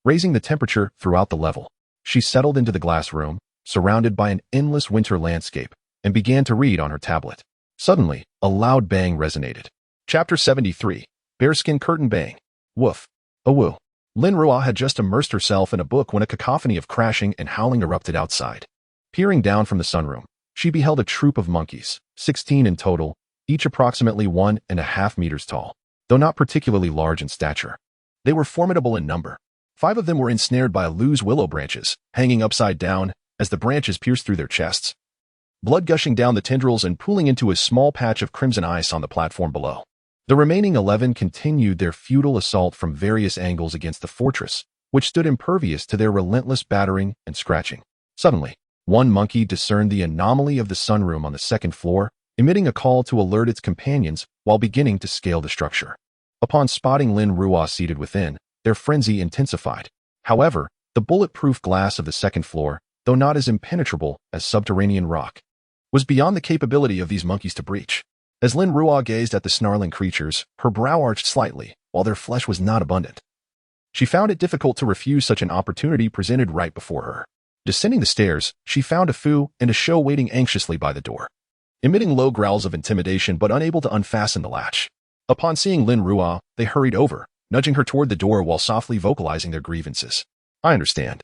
raising the temperature throughout the level. She settled into the glass room, surrounded by an endless winter landscape, and began to read on her tablet. Suddenly, a loud bang resonated. Chapter 73. Bearskin Curtain Bang. Woof. A woo. Lin Ruo had just immersed herself in a book when a cacophony of crashing and howling erupted outside. Peering down from the sunroom, she beheld a troop of monkeys, 16 in total, each approximately 1.5 meters tall, though not particularly large in stature. They were formidable in number. 5 of them were ensnared by loose willow branches, hanging upside down as the branches pierced through their chests, blood gushing down the tendrils and pooling into a small patch of crimson ice on the platform below. The remaining 11 continued their futile assault from various angles against the fortress, which stood impervious to their relentless battering and scratching. Suddenly, one monkey discerned the anomaly of the sunroom on the second floor, emitting a call to alert its companions while beginning to scale the structure. Upon spotting Lin Ruo seated within, their frenzy intensified. However, the bulletproof glass of the second floor, though not as impenetrable as subterranean rock, was beyond the capability of these monkeys to breach. As Lin Ruo gazed at the snarling creatures, her brow arched slightly, while their flesh was not abundant. She found it difficult to refuse such an opportunity presented right before her. Descending the stairs, she found a foo and a show waiting anxiously by the door, emitting low growls of intimidation but unable to unfasten the latch. Upon seeing Lin Ruo, they hurried over, nudging her toward the door while softly vocalizing their grievances. "I understand.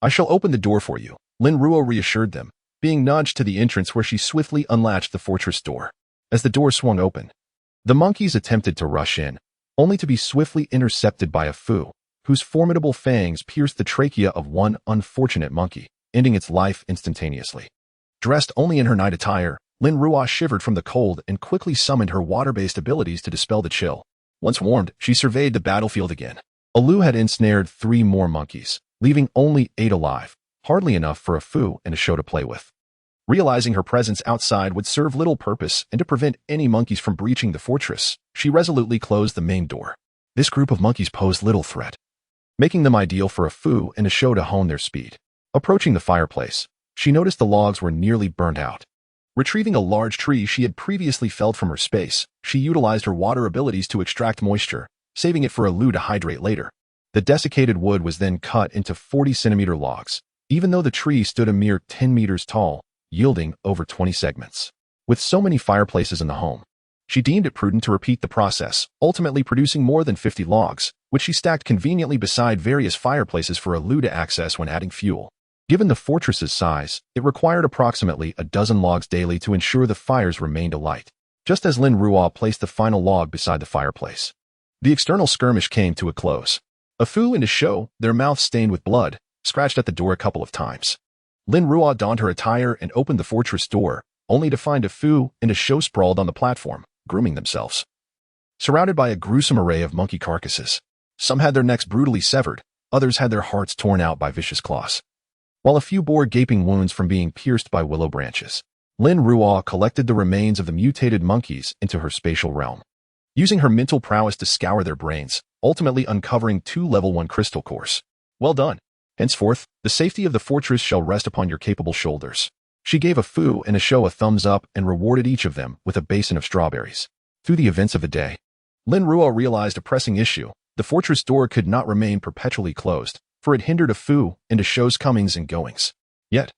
I shall open the door for you," Lin Ruo reassured them, being nudged to the entrance where she swiftly unlatched the fortress door. As the door swung open, the monkeys attempted to rush in, only to be swiftly intercepted by a foo, whose formidable fangs pierced the trachea of one unfortunate monkey, ending its life instantaneously. Dressed only in her night attire, Lin Ruo shivered from the cold and quickly summoned her water-based abilities to dispel the chill. Once warmed, she surveyed the battlefield again. Alu had ensnared 3 more monkeys, leaving only 8 alive, hardly enough for a foo and a show to play with. Realizing her presence outside would serve little purpose and to prevent any monkeys from breaching the fortress, she resolutely closed the main door. This group of monkeys posed little threat, making them ideal for a foo and a show to hone their speed. Approaching the fireplace, she noticed the logs were nearly burnt out. Retrieving a large tree she had previously felled from her space, she utilized her water abilities to extract moisture, saving it for Alu to hydrate later. The desiccated wood was then cut into 40-centimeter logs, even though the tree stood a mere 10 meters tall, yielding over 20 segments. With so many fireplaces in the home, she deemed it prudent to repeat the process, ultimately producing more than 50 logs, which she stacked conveniently beside various fireplaces for Alu to access when adding fuel. Given the fortress's size, it required approximately a dozen logs daily to ensure the fires remained alight. Just as Lin Ruo placed the final log beside the fireplace, the external skirmish came to a close. A foo and a show, their mouths stained with blood, scratched at the door a couple of times. Lin Ruo donned her attire and opened the fortress door, only to find a foo and a show sprawled on the platform, grooming themselves, surrounded by a gruesome array of monkey carcasses. Some had their necks brutally severed, others had their hearts torn out by vicious claws, while a few bore gaping wounds from being pierced by willow branches. Lin Ruo collected the remains of the mutated monkeys into her spatial realm, using her mental prowess to scour their brains, ultimately uncovering 2 level 1 crystal cores. Well done. Henceforth, the safety of the fortress shall rest upon your capable shoulders. She gave a foo and a show a thumbs up and rewarded each of them with a basin of strawberries. Through the events of the day, Lin Ruo realized a pressing issue. The fortress door could not remain perpetually closed, for it hindered a foo and a show's comings and goings. Yet,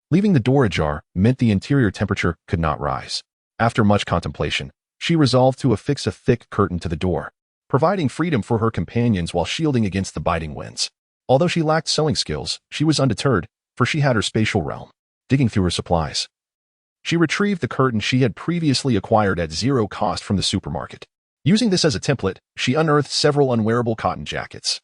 leaving the door ajar meant the interior temperature could not rise. After much contemplation, she resolved to affix a thick curtain to the door, providing freedom for her companions while shielding against the biting winds. Although she lacked sewing skills, she was undeterred, for she had her spatial realm. Digging through her supplies, She retrieved the curtain she had previously acquired at zero cost from the supermarket. Using this as a template, she unearthed several unwearable cotton jackets,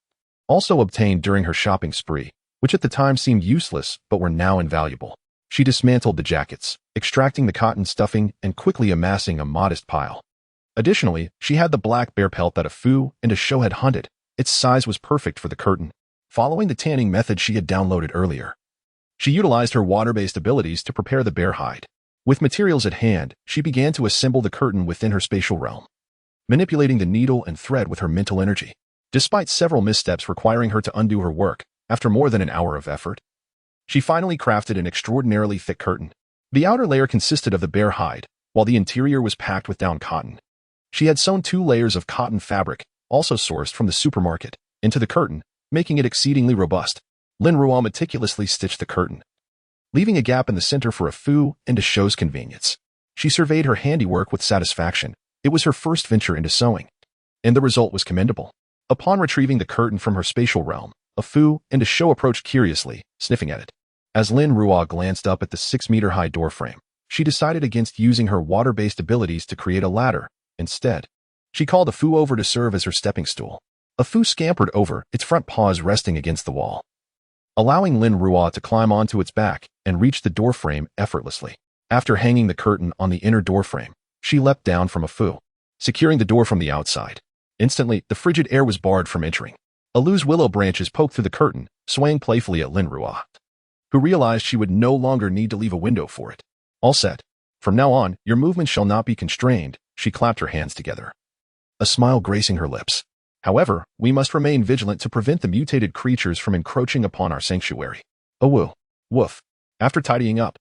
also obtained during her shopping spree, which at the time seemed useless but were now invaluable. She dismantled the jackets, extracting the cotton stuffing and quickly amassing a modest pile. Additionally, she had the black bear pelt that a Fu and a show had hunted. Its size was perfect for the curtain, following the tanning method she had downloaded earlier. She utilized her water-based abilities to prepare the bear hide. With materials at hand, she began to assemble the curtain within her spatial realm, manipulating the needle and thread with her mental energy. Despite several missteps requiring her to undo her work, after more than an hour of effort, she finally crafted an extraordinarily thick curtain. The outer layer consisted of the bear hide, while the interior was packed with down cotton. She had sewn 2 layers of cotton fabric, also sourced from the supermarket, into the curtain, making it exceedingly robust. Lin Ruo meticulously stitched the curtain, leaving a gap in the center for a Fu and a show's convenience. She surveyed her handiwork with satisfaction. It was her first venture into sewing, and the result was commendable. Upon retrieving the curtain from her spatial realm, a Fu and a show approached curiously, sniffing at it. As Lin Ruo glanced up at the 6-meter-high doorframe, she decided against using her water-based abilities to create a ladder. Instead, she called a Fu over to serve as her stepping stool. A Fu scampered over, its front paws resting against the wall, allowing Lin Ruo to climb onto its back and reach the doorframe effortlessly. After hanging the curtain on the inner doorframe, she leapt down from a Fu, securing the door from the outside. Instantly, the frigid air was barred from entering. A loose willow branches poked through the curtain, swaying playfully at Lin Ruo, who realized she would no longer need to leave a window for it. All set. From now on, your movements shall not be constrained. She clapped her hands together, a smile gracing her lips. However, we must remain vigilant to prevent the mutated creatures from encroaching upon our sanctuary. Oh woo. Woof. After tidying up,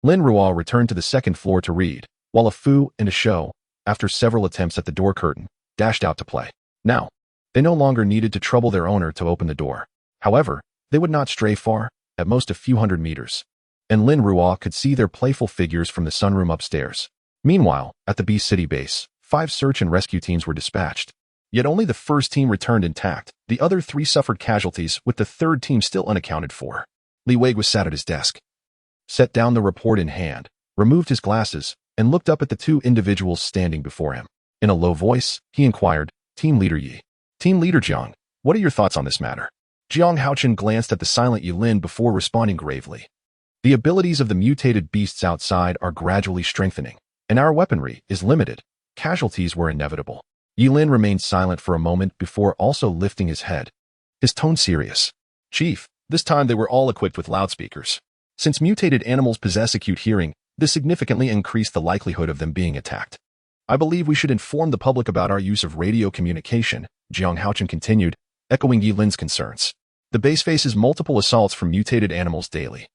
Lin Ruo returned to the second floor to read, while a Fu and a show, after several attempts at the door curtain, dashed out to play. Now, they no longer needed to trouble their owner to open the door. However, they would not stray far, at most a few hundred meters, and Lin Ruo could see their playful figures from the sunroom upstairs. Meanwhile, at the Beast City base, 5 search and rescue teams were dispatched. Yet only the first team returned intact. The other 3 suffered casualties, with the third team still unaccounted for. Li Wei was sat at his desk, set down the report in hand, removed his glasses, and looked up at the 2 individuals standing before him. In a low voice, he inquired, Team Leader Yi. Team Leader Jiang, what are your thoughts on this matter? Jiang Haochen glanced at the silent Yi Lin before responding gravely. The abilities of the mutated beasts outside are gradually strengthening, and our weaponry is limited. Casualties were inevitable. Yi Lin remained silent for a moment before also lifting his head, his tone serious. Chief, this time they were all equipped with loudspeakers. Since mutated animals possess acute hearing, this significantly increased the likelihood of them being attacked. I believe we should inform the public about our use of radio communication, Jiang Haochen continued, echoing Yi Lin's concerns. The base faces multiple assaults from mutated animals daily,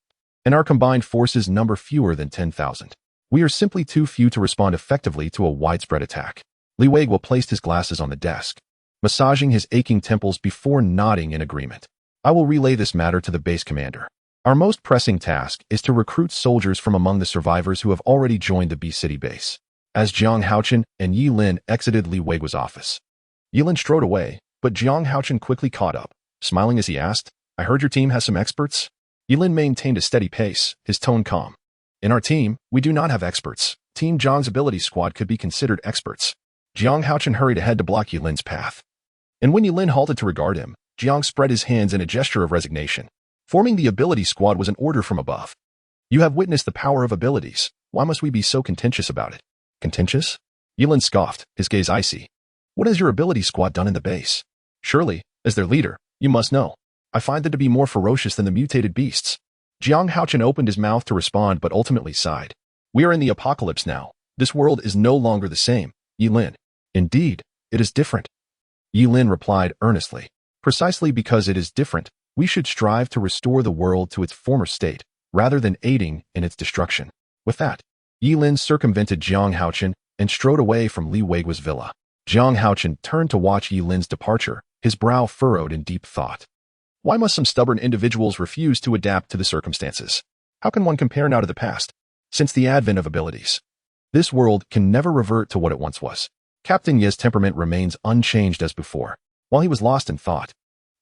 and our combined forces number fewer than 10,000. We are simply too few to respond effectively to a widespread attack. Li Wei placed his glasses on the desk, massaging his aching temples before nodding in agreement. I will relay this matter to the base commander. Our most pressing task is to recruit soldiers from among the survivors who have already joined the Beast City base. As Jiang Haochen and Yi Lin exited Li Wei's office, Yi Lin strode away, but Jiang Haochen quickly caught up, smiling as he asked, I heard your team has some experts? Yi Lin maintained a steady pace, his tone calm. In our team, we do not have experts. Team Jiang's ability squad could be considered experts. Jiang Haochen hurried ahead to block Yi Lin's path. And when Yi Lin halted to regard him, Jiang spread his hands in a gesture of resignation. Forming the ability squad was an order from above. You have witnessed the power of abilities. Why must we be so contentious about it? Contentious? Yi Lin scoffed, his gaze icy. What has your ability squad done in the base? Surely, as their leader, you must know. I find them to be more ferocious than the mutated beasts. Jiang Haochen opened his mouth to respond but ultimately sighed. We are in the apocalypse now. This world is no longer the same, Yi Lin. Indeed, it is different. Yi Lin replied earnestly. Precisely because it is different, we should strive to restore the world to its former state, rather than aiding in its destruction. With that, Yi Lin circumvented Jiang Haochen and strode away from Li Wei's villa. Jiang Haochen turned to watch Yi Lin's departure, his brow furrowed in deep thought. Why must some stubborn individuals refuse to adapt to the circumstances? How can one compare now to the past? Since the advent of abilities, this world can never revert to what it once was. Captain Ye's temperament remains unchanged as before. While he was lost in thought,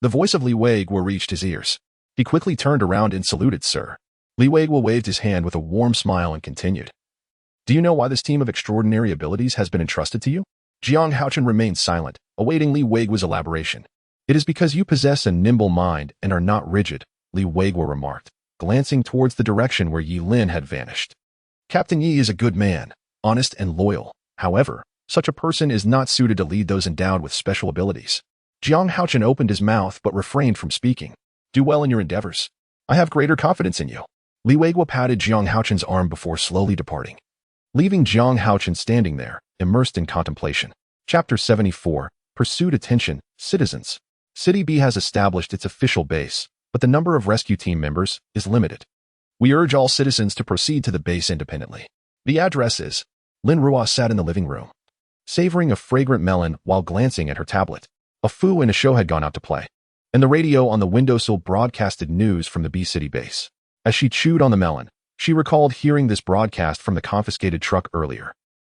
the voice of Li Wei reached his ears. He quickly turned around and saluted, Sir. Li Wei waved his hand with a warm smile and continued. Do you know why this team of extraordinary abilities has been entrusted to you? Jiang Haochen remained silent, awaiting Li Weiguo's elaboration. It is because you possess a nimble mind and are not rigid, Li Weiguo remarked, glancing towards the direction where Yi Lin had vanished. Captain Yi is a good man, honest and loyal. However, such a person is not suited to lead those endowed with special abilities. Jiang Haochen opened his mouth but refrained from speaking. Do well in your endeavors. I have greater confidence in you. Li Weiguo patted Jiang Haochen's arm before slowly departing, leaving Jiang Haochen standing there, immersed in contemplation. Chapter 74, Pursued Attention, Citizens. City B has established its official base, but the number of rescue team members is limited. We urge all citizens to proceed to the base independently. The address is. Lin Ruo sat in the living room, savoring a fragrant melon while glancing at her tablet. A Fu and a show had gone out to play, and the radio on the windowsill broadcasted news from the B City base. As she chewed on the melon, she recalled hearing this broadcast from the confiscated truck earlier.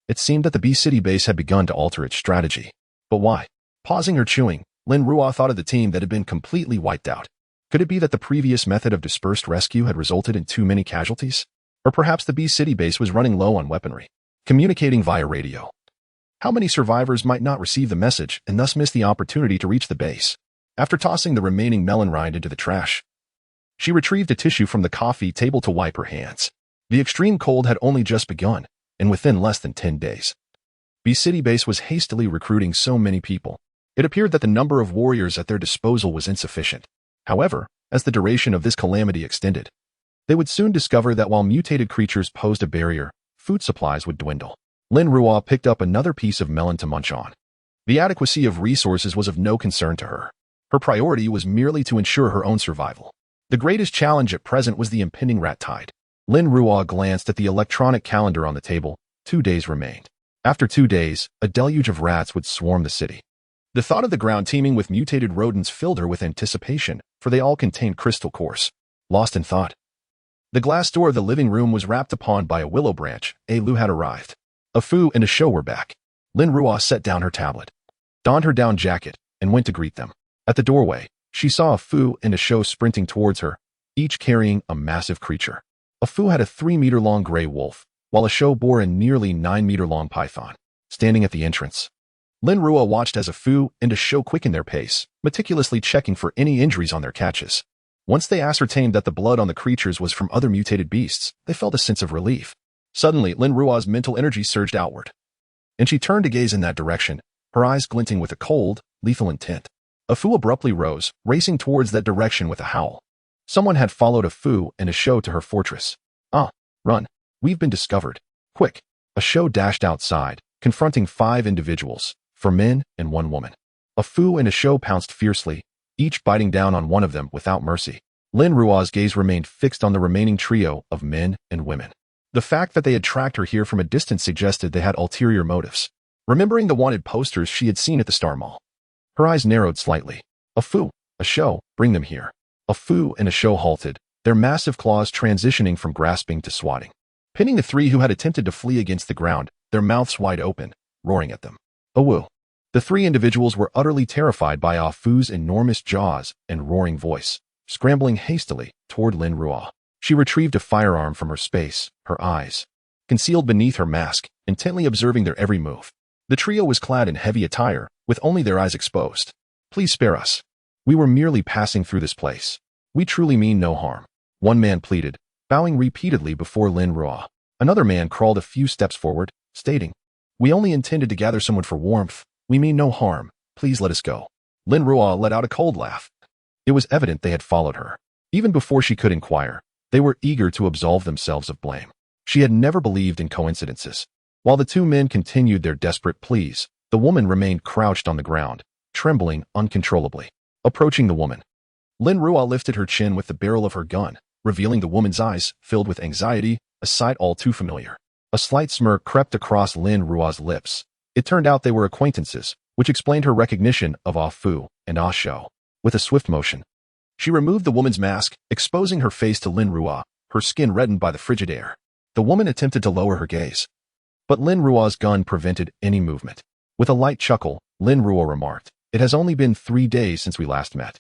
It seemed that the B City base had begun to alter its strategy. But why? Pausing her chewing, Lin Ruo thought of the team that had been completely wiped out. Could it be that the previous method of dispersed rescue had resulted in too many casualties? Or perhaps the B City base was running low on weaponry, communicating via radio. How many survivors might not receive the message and thus miss the opportunity to reach the base? After tossing the remaining melon rind into the trash, she retrieved a tissue from the coffee table to wipe her hands. The extreme cold had only just begun, and within less than 10 days, B City base was hastily recruiting so many people. It appeared that the number of warriors at their disposal was insufficient. However, as the duration of this calamity extended, they would soon discover that while mutated creatures posed a barrier, food supplies would dwindle. Lin Ruo picked up another piece of melon to munch on. The adequacy of resources was of no concern to her. Her priority was merely to ensure her own survival. The greatest challenge at present was the impending rat tide. Lin Ruo glanced at the electronic calendar on the table. 2 days remained. After 2 days, a deluge of rats would swarm the city. The thought of the ground teeming with mutated rodents filled her with anticipation, for they all contained crystal cores. Lost in thought, the glass door of the living room was wrapped upon by a willow branch. A Lu had arrived. A Fu and a show were back. Lin Ruo set down her tablet, donned her down jacket, and went to greet them. At the doorway, she saw a Fu and a show sprinting towards her, each carrying a massive creature. A Fu had a 3-meter-long gray wolf, while a show bore a nearly 9-meter-long python. Standing at the entrance, Lin Ruo watched as a Fu and a show quickened their pace, meticulously checking for any injuries on their catches. Once they ascertained that the blood on the creatures was from other mutated beasts, they felt a sense of relief. Suddenly, Lin Ruo's mental energy surged outward, and she turned to gaze in that direction, her eyes glinting with a cold, lethal intent. A Fu abruptly rose, racing towards that direction with a howl. Someone had followed a Fu and a show to her fortress. Ah, run. We've been discovered. Quick. A show dashed outside, confronting 5 individuals, 4 men and 1 woman. A Fu and a show pounced fiercely, each biting down on one of them without mercy. Lin Ruo's gaze remained fixed on the remaining trio of men and women. The fact that they had tracked her here from a distance suggested they had ulterior motives. Remembering the wanted posters she had seen at the Star Mall, her eyes narrowed slightly. A Fu, a show, bring them here. A Fu and a show halted, their massive claws transitioning from grasping to swatting, pinning the 3 who had attempted to flee against the ground, their mouths wide open, roaring at them. A Wu. The 3 individuals were utterly terrified by Ah Fu's enormous jaws and roaring voice, scrambling hastily toward Lin Ruo. She retrieved a firearm from her space, her eyes concealed beneath her mask, intently observing their every move. The trio was clad in heavy attire, with only their eyes exposed. Please spare us. We were merely passing through this place. We truly mean no harm. One man pleaded, bowing repeatedly before Lin Ruo. Another man crawled a few steps forward, stating, We only intended to gather someone for warmth. We mean no harm. Please let us go. Lin Ruo let out a cold laugh. It was evident they had followed her. Even before she could inquire, they were eager to absolve themselves of blame. She had never believed in coincidences. While the 2 men continued their desperate pleas, the woman remained crouched on the ground, trembling uncontrollably. Approaching the woman, Lin Ruo lifted her chin with the barrel of her gun, revealing the woman's eyes filled with anxiety, a sight all too familiar. A slight smirk crept across Lin Ruo's lips. It turned out they were acquaintances, which explained her recognition of Ah Fu and Ah Shou. With a swift motion, she removed the woman's mask, exposing her face to Lin Ruo, her skin reddened by the frigid air. The woman attempted to lower her gaze, but Lin Ruo's gun prevented any movement. With a light chuckle, Lin Ruo remarked, It has only been 3 days since we last met.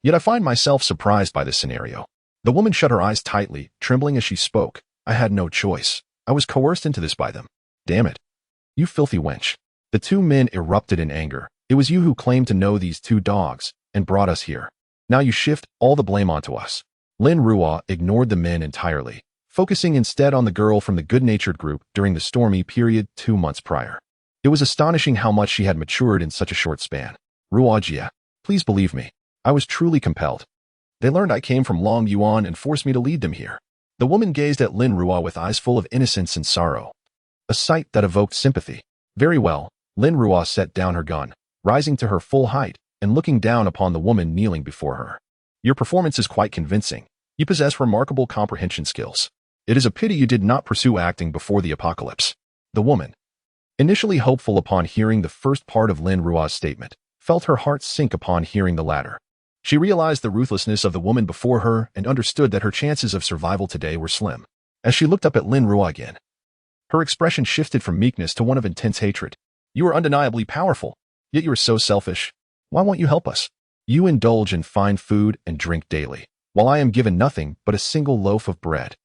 Yet I find myself surprised by this scenario. The woman shut her eyes tightly, trembling as she spoke. I had no choice. I was coerced into this by them. Damn it. You filthy wench. The two men erupted in anger. It was you who claimed to know these two dogs and brought us here. Now you shift all the blame onto us. Lin Ruo ignored the men entirely, focusing instead on the girl from the good-natured group during the stormy period 2 months prior. It was astonishing how much she had matured in such a short span. Ruojia, please believe me. I was truly compelled. They learned I came from Long Yuan and forced me to lead them here. The woman gazed at Lin Ruo with eyes full of innocence and sorrow, a sight that evoked sympathy. Very well, Lin Ruo set down her gun, rising to her full height and looking down upon the woman kneeling before her. Your performance is quite convincing. You possess remarkable comprehension skills. It is a pity you did not pursue acting before the apocalypse. The woman, initially hopeful upon hearing the first part of Lin Ruo's statement, felt her heart sink upon hearing the latter. She realized the ruthlessness of the woman before her and understood that her chances of survival today were slim. As she looked up at Lin Ruo again, her expression shifted from meekness to one of intense hatred. You are undeniably powerful, yet you are so selfish. Why won't you help us? You indulge in fine food and drink daily, while I am given nothing but a single loaf of bread.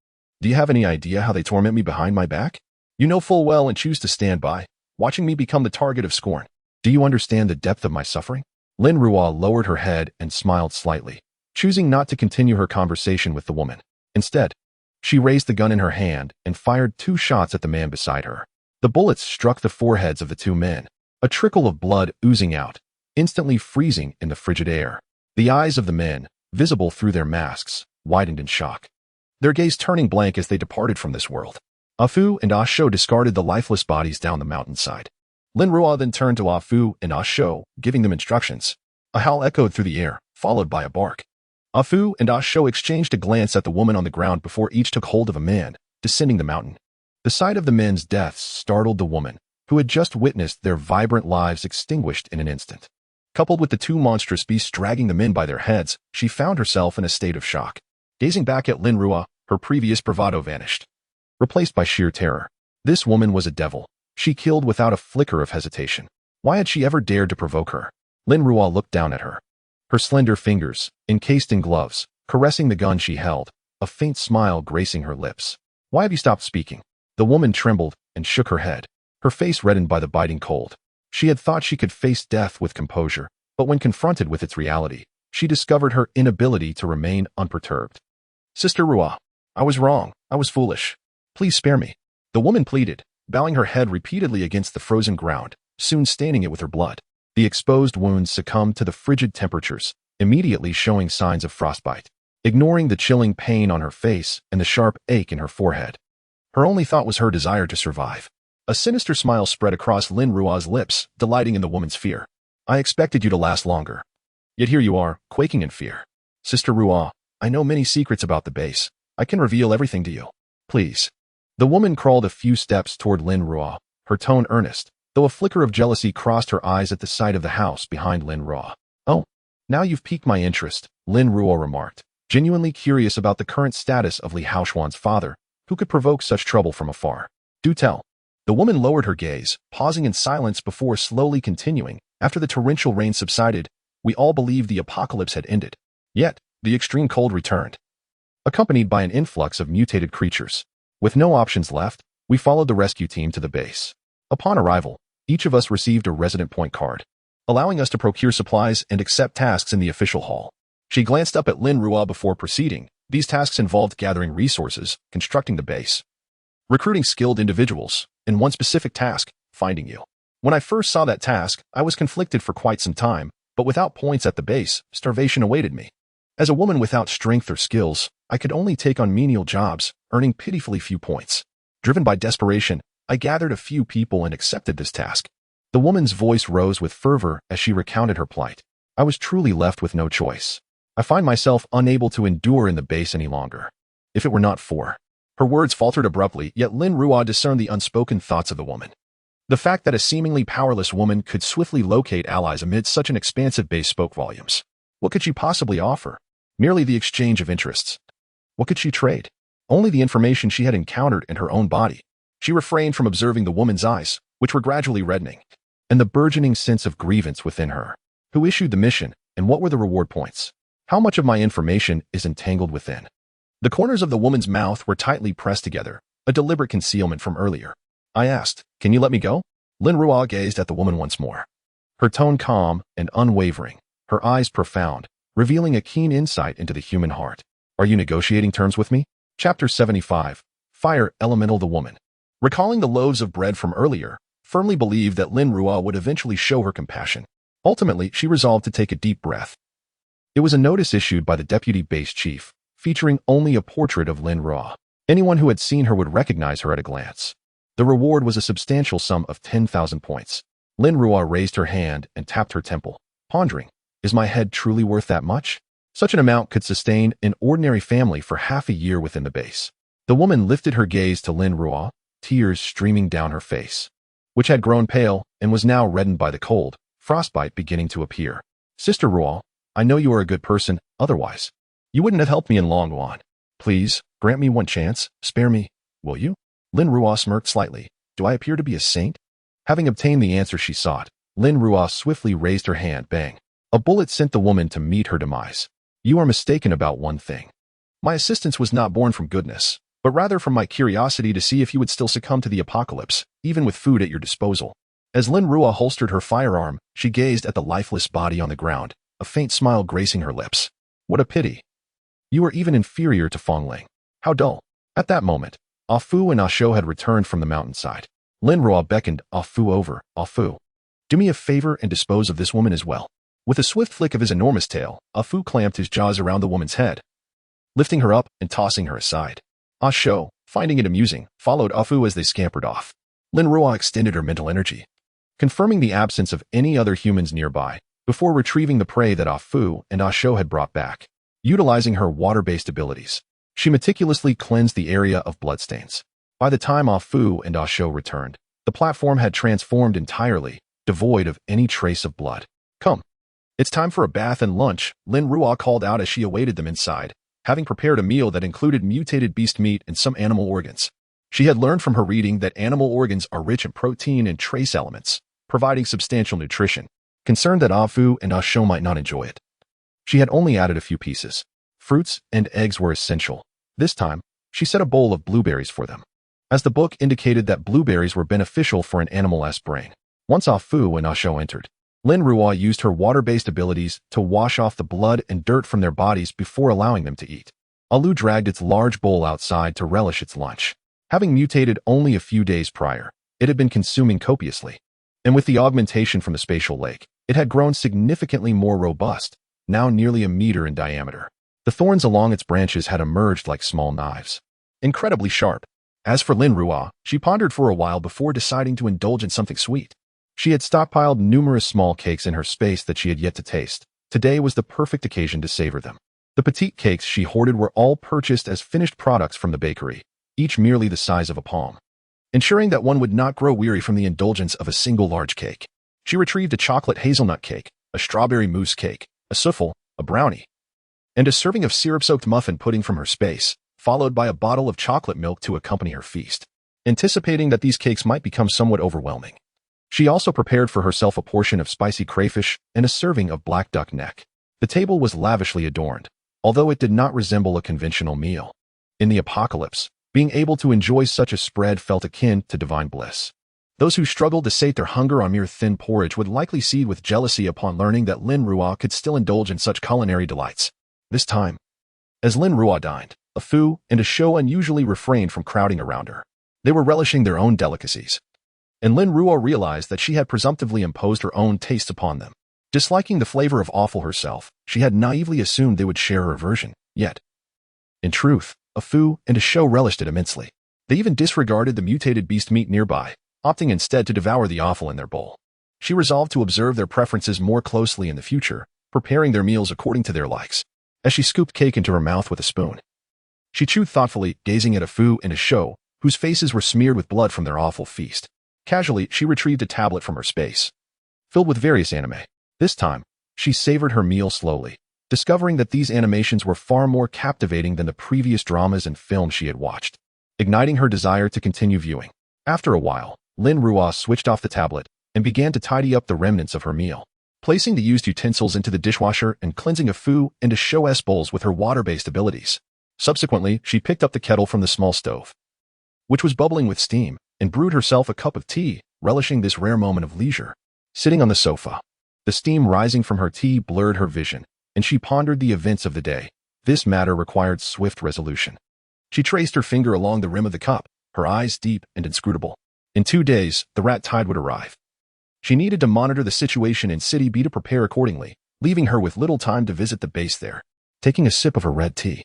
Do you have any idea how they torment me behind my back? You know full well and choose to stand by, watching me become the target of scorn. Do you understand the depth of my suffering? Lin Ruo lowered her head and smiled slightly, choosing not to continue her conversation with the woman. Instead, she raised the gun in her hand and fired 2 shots at the man beside her. The bullets struck the foreheads of the 2 men, a trickle of blood oozing out, instantly freezing in the frigid air. The eyes of the men, visible through their masks, widened in shock, their gaze turning blank as they departed from this world. Afu and Asho discarded the lifeless bodies down the mountainside. Lin Ruo then turned to Afu and Asho, giving them instructions. A howl echoed through the air, followed by a bark. Afu and Asho exchanged a glance at the woman on the ground before each took hold of a man, descending the mountain. The sight of the men's deaths startled the woman, who had just witnessed their vibrant lives extinguished in an instant. Coupled with the 2 monstrous beasts dragging the men by their heads, she found herself in a state of shock. Gazing back at Lin Ruo, her previous bravado vanished, replaced by sheer terror. This woman was a devil. She killed without a flicker of hesitation. Why had she ever dared to provoke her? Lin Ruo looked down at her, her slender fingers, encased in gloves, caressing the gun she held, a faint smile gracing her lips. Why have you stopped speaking? The woman trembled and shook her head, her face reddened by the biting cold. She had thought she could face death with composure, but when confronted with its reality, she discovered her inability to remain unperturbed. Sister Ruo, I was wrong. I was foolish. Please spare me. The woman pleaded, bowing her head repeatedly against the frozen ground, soon staining it with her blood. The exposed wounds succumbed to the frigid temperatures, immediately showing signs of frostbite, ignoring the chilling pain on her face and the sharp ache in her forehead. Her only thought was her desire to survive. A sinister smile spread across Lin Ruo's lips, delighting in the woman's fear. I expected you to last longer. Yet here you are, quaking in fear. Sister Ruo, I know many secrets about the base. I can reveal everything to you. Please. The woman crawled a few steps toward Lin Ruo, her tone earnest, though a flicker of jealousy crossed her eyes at the sight of the house behind Lin Ruo. Oh, now you've piqued my interest, Lin Ruo remarked, genuinely curious about the current status of Li Haoshuan's father, who could provoke such trouble from afar. Do tell. The woman lowered her gaze, pausing in silence before slowly continuing. After the torrential rain subsided, we all believed the apocalypse had ended. Yet, the extreme cold returned, accompanied by an influx of mutated creatures. With no options left, we followed the rescue team to the base. Upon arrival, each of us received a resident point card, allowing us to procure supplies and accept tasks in the official hall. She glanced up at Lin Ruo before proceeding. These tasks involved gathering resources, constructing the base, recruiting skilled individuals, and one specific task, finding you. When I first saw that task, I was conflicted for quite some time, but without points at the base, starvation awaited me. As a woman without strength or skills, I could only take on menial jobs, earning pitifully few points. Driven by desperation, I gathered a few people and accepted this task. The woman's voice rose with fervor as she recounted her plight. I was truly left with no choice. I find myself unable to endure in the base any longer. If it were not for... Her words faltered abruptly, yet Lin Ruo discerned the unspoken thoughts of the woman. The fact that a seemingly powerless woman could swiftly locate allies amid such an expansive base spoke volumes. What could she possibly offer? Merely the exchange of interests. What could she trade? Only the information she had encountered in her own body. She refrained from observing the woman's eyes, which were gradually reddening, and the burgeoning sense of grievance within her. Who issued the mission, and what were the reward points? How much of my information is entangled within? The corners of the woman's mouth were tightly pressed together, a deliberate concealment from earlier. I asked, "Can you let me go?" Lin Ruo gazed at the woman once more. Her tone calm and unwavering, her eyes profound, revealing a keen insight into the human heart. "Are you negotiating terms with me?" Chapter 75. Fire Elemental. The woman, recalling the loaves of bread from earlier, firmly believed that Lin Ruo would eventually show her compassion. Ultimately, she resolved to take a deep breath. It was a notice issued by the deputy base chief, featuring only a portrait of Lin Ruo. Anyone who had seen her would recognize her at a glance. The reward was a substantial sum of 10,000 points. Lin Ruo raised her hand and tapped her temple, pondering, "Is my head truly worth that much?" Such an amount could sustain an ordinary family for half a year within the base. The woman lifted her gaze to Lin Ruo, tears streaming down her face, which had grown pale and was now reddened by the cold, frostbite beginning to appear. "Sister Ruo, I know you are a good person, otherwise you wouldn't have helped me in Long Wan. Please, grant me one chance, spare me, will you?" Lin Ruo smirked slightly. "Do I appear to be a saint?" Having obtained the answer she sought, Lin Ruo swiftly raised her hand, bang. A bullet sent the woman to meet her demise. "You are mistaken about one thing. My assistance was not born from goodness, but rather from my curiosity to see if you would still succumb to the apocalypse, even with food at your disposal." As Lin Ruo holstered her firearm, she gazed at the lifeless body on the ground, a faint smile gracing her lips. "What a pity. You are even inferior to Fongling. How dull." At that moment, Ah Fu and Ah Shou had returned from the mountainside. Lin Ruo beckoned Ah Fu over. "Ah Fu, do me a favor and dispose of this woman as well." With a swift flick of his enormous tail, Ah Fu clamped his jaws around the woman's head, lifting her up and tossing her aside. Ah Shou, finding it amusing, followed Ah Fu as they scampered off. Lin Ruo extended her mental energy, confirming the absence of any other humans nearby, before retrieving the prey that Ah Fu and Ah Shou had brought back. Utilizing her water-based abilities, she meticulously cleansed the area of bloodstains. By the time Ah Fu and Ah Shou returned, the platform had transformed entirely, devoid of any trace of blood. "Come. It's time for a bath and lunch," Lin Ruo called out as she awaited them inside, having prepared a meal that included mutated beast meat and some animal organs. She had learned from her reading that animal organs are rich in protein and trace elements, providing substantial nutrition. Concerned that Ah Fu and Ah Shou might not enjoy it, she had only added a few pieces. Fruits and eggs were essential. This time, she set a bowl of blueberries for them, as the book indicated that blueberries were beneficial for an animal's brain. Once Ah Fu and Ah Shou entered, Lin Ruo used her water-based abilities to wash off the blood and dirt from their bodies before allowing them to eat. Alu dragged its large bowl outside to relish its lunch. Having mutated only a few days prior, it had been consuming copiously, and with the augmentation from the spatial lake, it had grown significantly more robust, now nearly a meter in diameter. The thorns along its branches had emerged like small knives, incredibly sharp. As for Lin Ruo, she pondered for a while before deciding to indulge in something sweet. She had stockpiled numerous small cakes in her space that she had yet to taste. Today was the perfect occasion to savor them. The petite cakes she hoarded were all purchased as finished products from the bakery, each merely the size of a palm, ensuring that one would not grow weary from the indulgence of a single large cake. She retrieved a chocolate hazelnut cake, a strawberry mousse cake, a souffle, a brownie, and a serving of syrup-soaked muffin pudding from her space, followed by a bottle of chocolate milk to accompany her feast. Anticipating that these cakes might become somewhat overwhelming, she also prepared for herself a portion of spicy crayfish and a serving of black duck neck. The table was lavishly adorned, although it did not resemble a conventional meal. In the apocalypse, being able to enjoy such a spread felt akin to divine bliss. Those who struggled to sate their hunger on mere thin porridge would likely seethe with jealousy upon learning that Lin Ruo could still indulge in such culinary delights. This time, as Lin Ruo dined, Ah Fu and Ah Shou unusually refrained from crowding around her. They were relishing their own delicacies, and Lin Ruo realized that she had presumptively imposed her own tastes upon them. Disliking the flavor of offal herself, she had naively assumed they would share her aversion. Yet, in truth, Ah Fu and Ah Shou relished it immensely. They even disregarded the mutated beast meat nearby, opting instead to devour the offal in their bowl. She resolved to observe their preferences more closely in the future, preparing their meals according to their likes. As she scooped cake into her mouth with a spoon, she chewed thoughtfully, gazing at Ah Fu and Ah Shou, whose faces were smeared with blood from their awful feast. Casually, she retrieved a tablet from her space, filled with various anime. This time, she savored her meal slowly, discovering that these animations were far more captivating than the previous dramas and films she had watched, igniting her desire to continue viewing. After a while, Lin Ruo switched off the tablet and began to tidy up the remnants of her meal, placing the used utensils into the dishwasher and cleansing Ah Fu and Ah Shou's bowls with her water-based abilities. Subsequently, she picked up the kettle from the small stove, which was bubbling with steam, and brewed herself a cup of tea, relishing this rare moment of leisure. Sitting on the sofa, the steam rising from her tea blurred her vision, and she pondered the events of the day. This matter required swift resolution. She traced her finger along the rim of the cup, her eyes deep and inscrutable. In 2 days, the rat tide would arrive. She needed to monitor the situation in City B to prepare accordingly, leaving her with little time to visit the base there. Taking a sip of her red tea,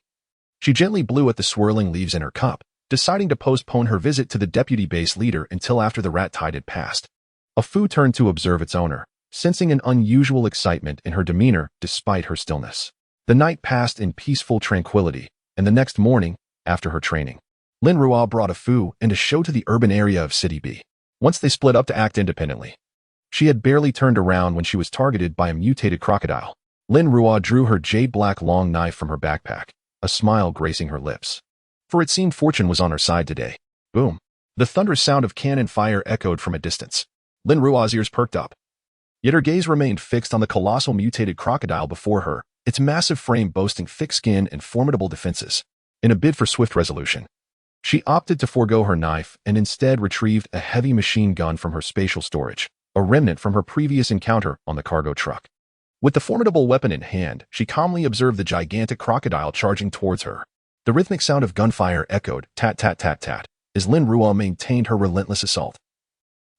she gently blew at the swirling leaves in her cup, deciding to postpone her visit to the deputy base leader until after the rat tide had passed. A Fu turned to observe its owner, sensing an unusual excitement in her demeanor despite her stillness. The night passed in peaceful tranquility, and the next morning, after her training, Lin Ruo brought a Fu and a show to the urban area of City B. Once they split up to act independently, she had barely turned around when she was targeted by a mutated crocodile. Lin Ruo drew her jade-black long knife from her backpack, a smile gracing her lips. For it seemed fortune was on her side today. Boom. The thunderous sound of cannon fire echoed from a distance. Lin Ruo's ears perked up. Yet her gaze remained fixed on the colossal mutated crocodile before her, its massive frame boasting thick skin and formidable defenses. In a bid for swift resolution, she opted to forego her knife and instead retrieved a heavy machine gun from her spatial storage, a remnant from her previous encounter on the cargo truck. With the formidable weapon in hand, she calmly observed the gigantic crocodile charging towards her. The rhythmic sound of gunfire echoed, tat-tat-tat-tat, as Lin Ruo maintained her relentless assault.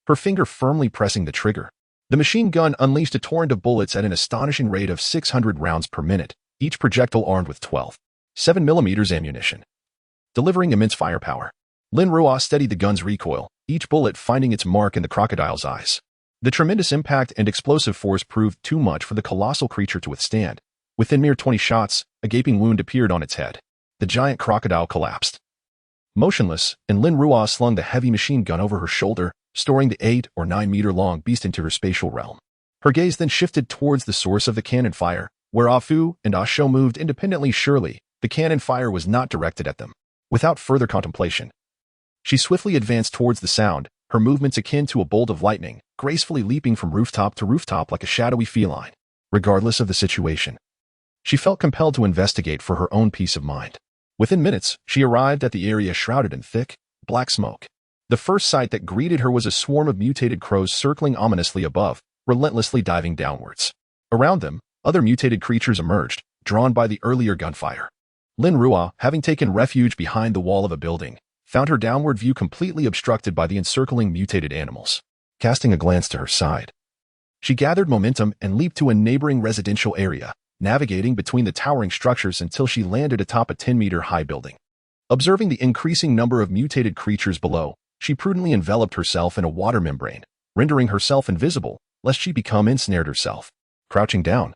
Her finger firmly pressing the trigger, the machine gun unleashed a torrent of bullets at an astonishing rate of 600 rounds per minute, each projectile armed with 12 7mm ammunition, delivering immense firepower. Lin Ruo steadied the gun's recoil, each bullet finding its mark in the crocodile's eyes. The tremendous impact and explosive force proved too much for the colossal creature to withstand. Within mere 20 shots, a gaping wound appeared on its head. The giant crocodile collapsed. Motionless, and Lin Ruo slung the heavy machine gun over her shoulder, storing the 8 or 9 meter long beast into her spatial realm. Her gaze then shifted towards the source of the cannon fire, where Ah Fu and Ah Shou moved independently. Surely, the cannon fire was not directed at them. Without further contemplation, she swiftly advanced towards the sound, her movements akin to a bolt of lightning, gracefully leaping from rooftop to rooftop like a shadowy feline. Regardless of the situation, she felt compelled to investigate for her own peace of mind. Within minutes, she arrived at the area shrouded in thick, black smoke. The first sight that greeted her was a swarm of mutated crows circling ominously above, relentlessly diving downwards. Around them, other mutated creatures emerged, drawn by the earlier gunfire. Lin Ruo, having taken refuge behind the wall of a building, found her downward view completely obstructed by the encircling mutated animals. Casting a glance to her side, she gathered momentum and leaped to a neighboring residential area, navigating between the towering structures until she landed atop a 10-meter-high building. Observing the increasing number of mutated creatures below, she prudently enveloped herself in a water membrane, rendering herself invisible, lest she become ensnared herself. Crouching down,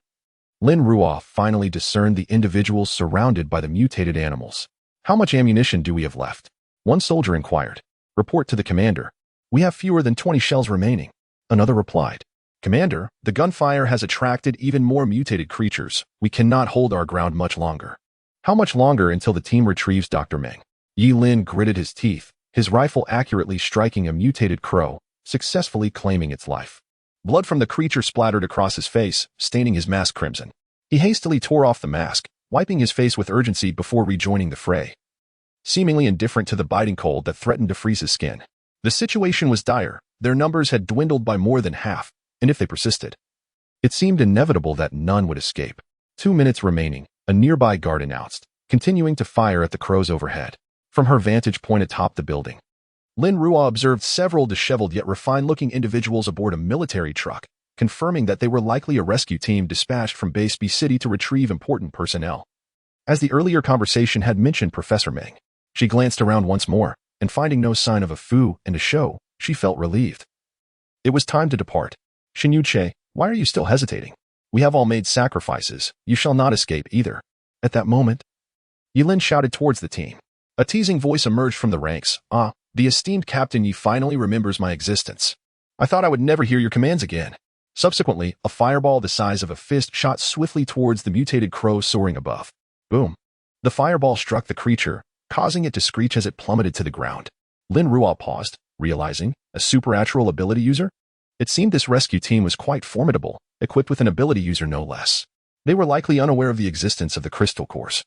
Lin Ruo finally discerned the individuals surrounded by the mutated animals. "How much ammunition do we have left?" One soldier inquired. "Report to the commander. We have fewer than 20 shells remaining." Another replied, "Commander, the gunfire has attracted even more mutated creatures. We cannot hold our ground much longer." "How much longer until the team retrieves Dr. Meng?" Yi Lin gritted his teeth, his rifle accurately striking a mutated crow, successfully claiming its life. Blood from the creature splattered across his face, staining his mask crimson. He hastily tore off the mask, wiping his face with urgency before rejoining the fray, seemingly indifferent to the biting cold that threatened to freeze his skin. The situation was dire. Their numbers had dwindled by more than half, and if they persisted, it seemed inevitable that none would escape. 2 minutes remaining, a nearby guard announced, continuing to fire at the crows overhead. From her vantage point atop the building, Lin Ruo observed several disheveled yet refined-looking individuals aboard a military truck, confirming that they were likely a rescue team dispatched from Base B City to retrieve important personnel. As the earlier conversation had mentioned Professor Meng, she glanced around once more, and finding no sign of a Fu and a Shou, she felt relieved. It was time to depart. "Xinyu Che, why are you still hesitating? We have all made sacrifices. You shall not escape either." At that moment, Yilin shouted towards the team. A teasing voice emerged from the ranks. "Ah, the esteemed Captain Yi finally remembers my existence. I thought I would never hear your commands again." Subsequently, a fireball the size of a fist shot swiftly towards the mutated crow soaring above. Boom. The fireball struck the creature, causing it to screech as it plummeted to the ground. Lin Ruo paused, realizing, a supernatural ability user? It seemed this rescue team was quite formidable, equipped with an ability user no less. They were likely unaware of the existence of the crystal course,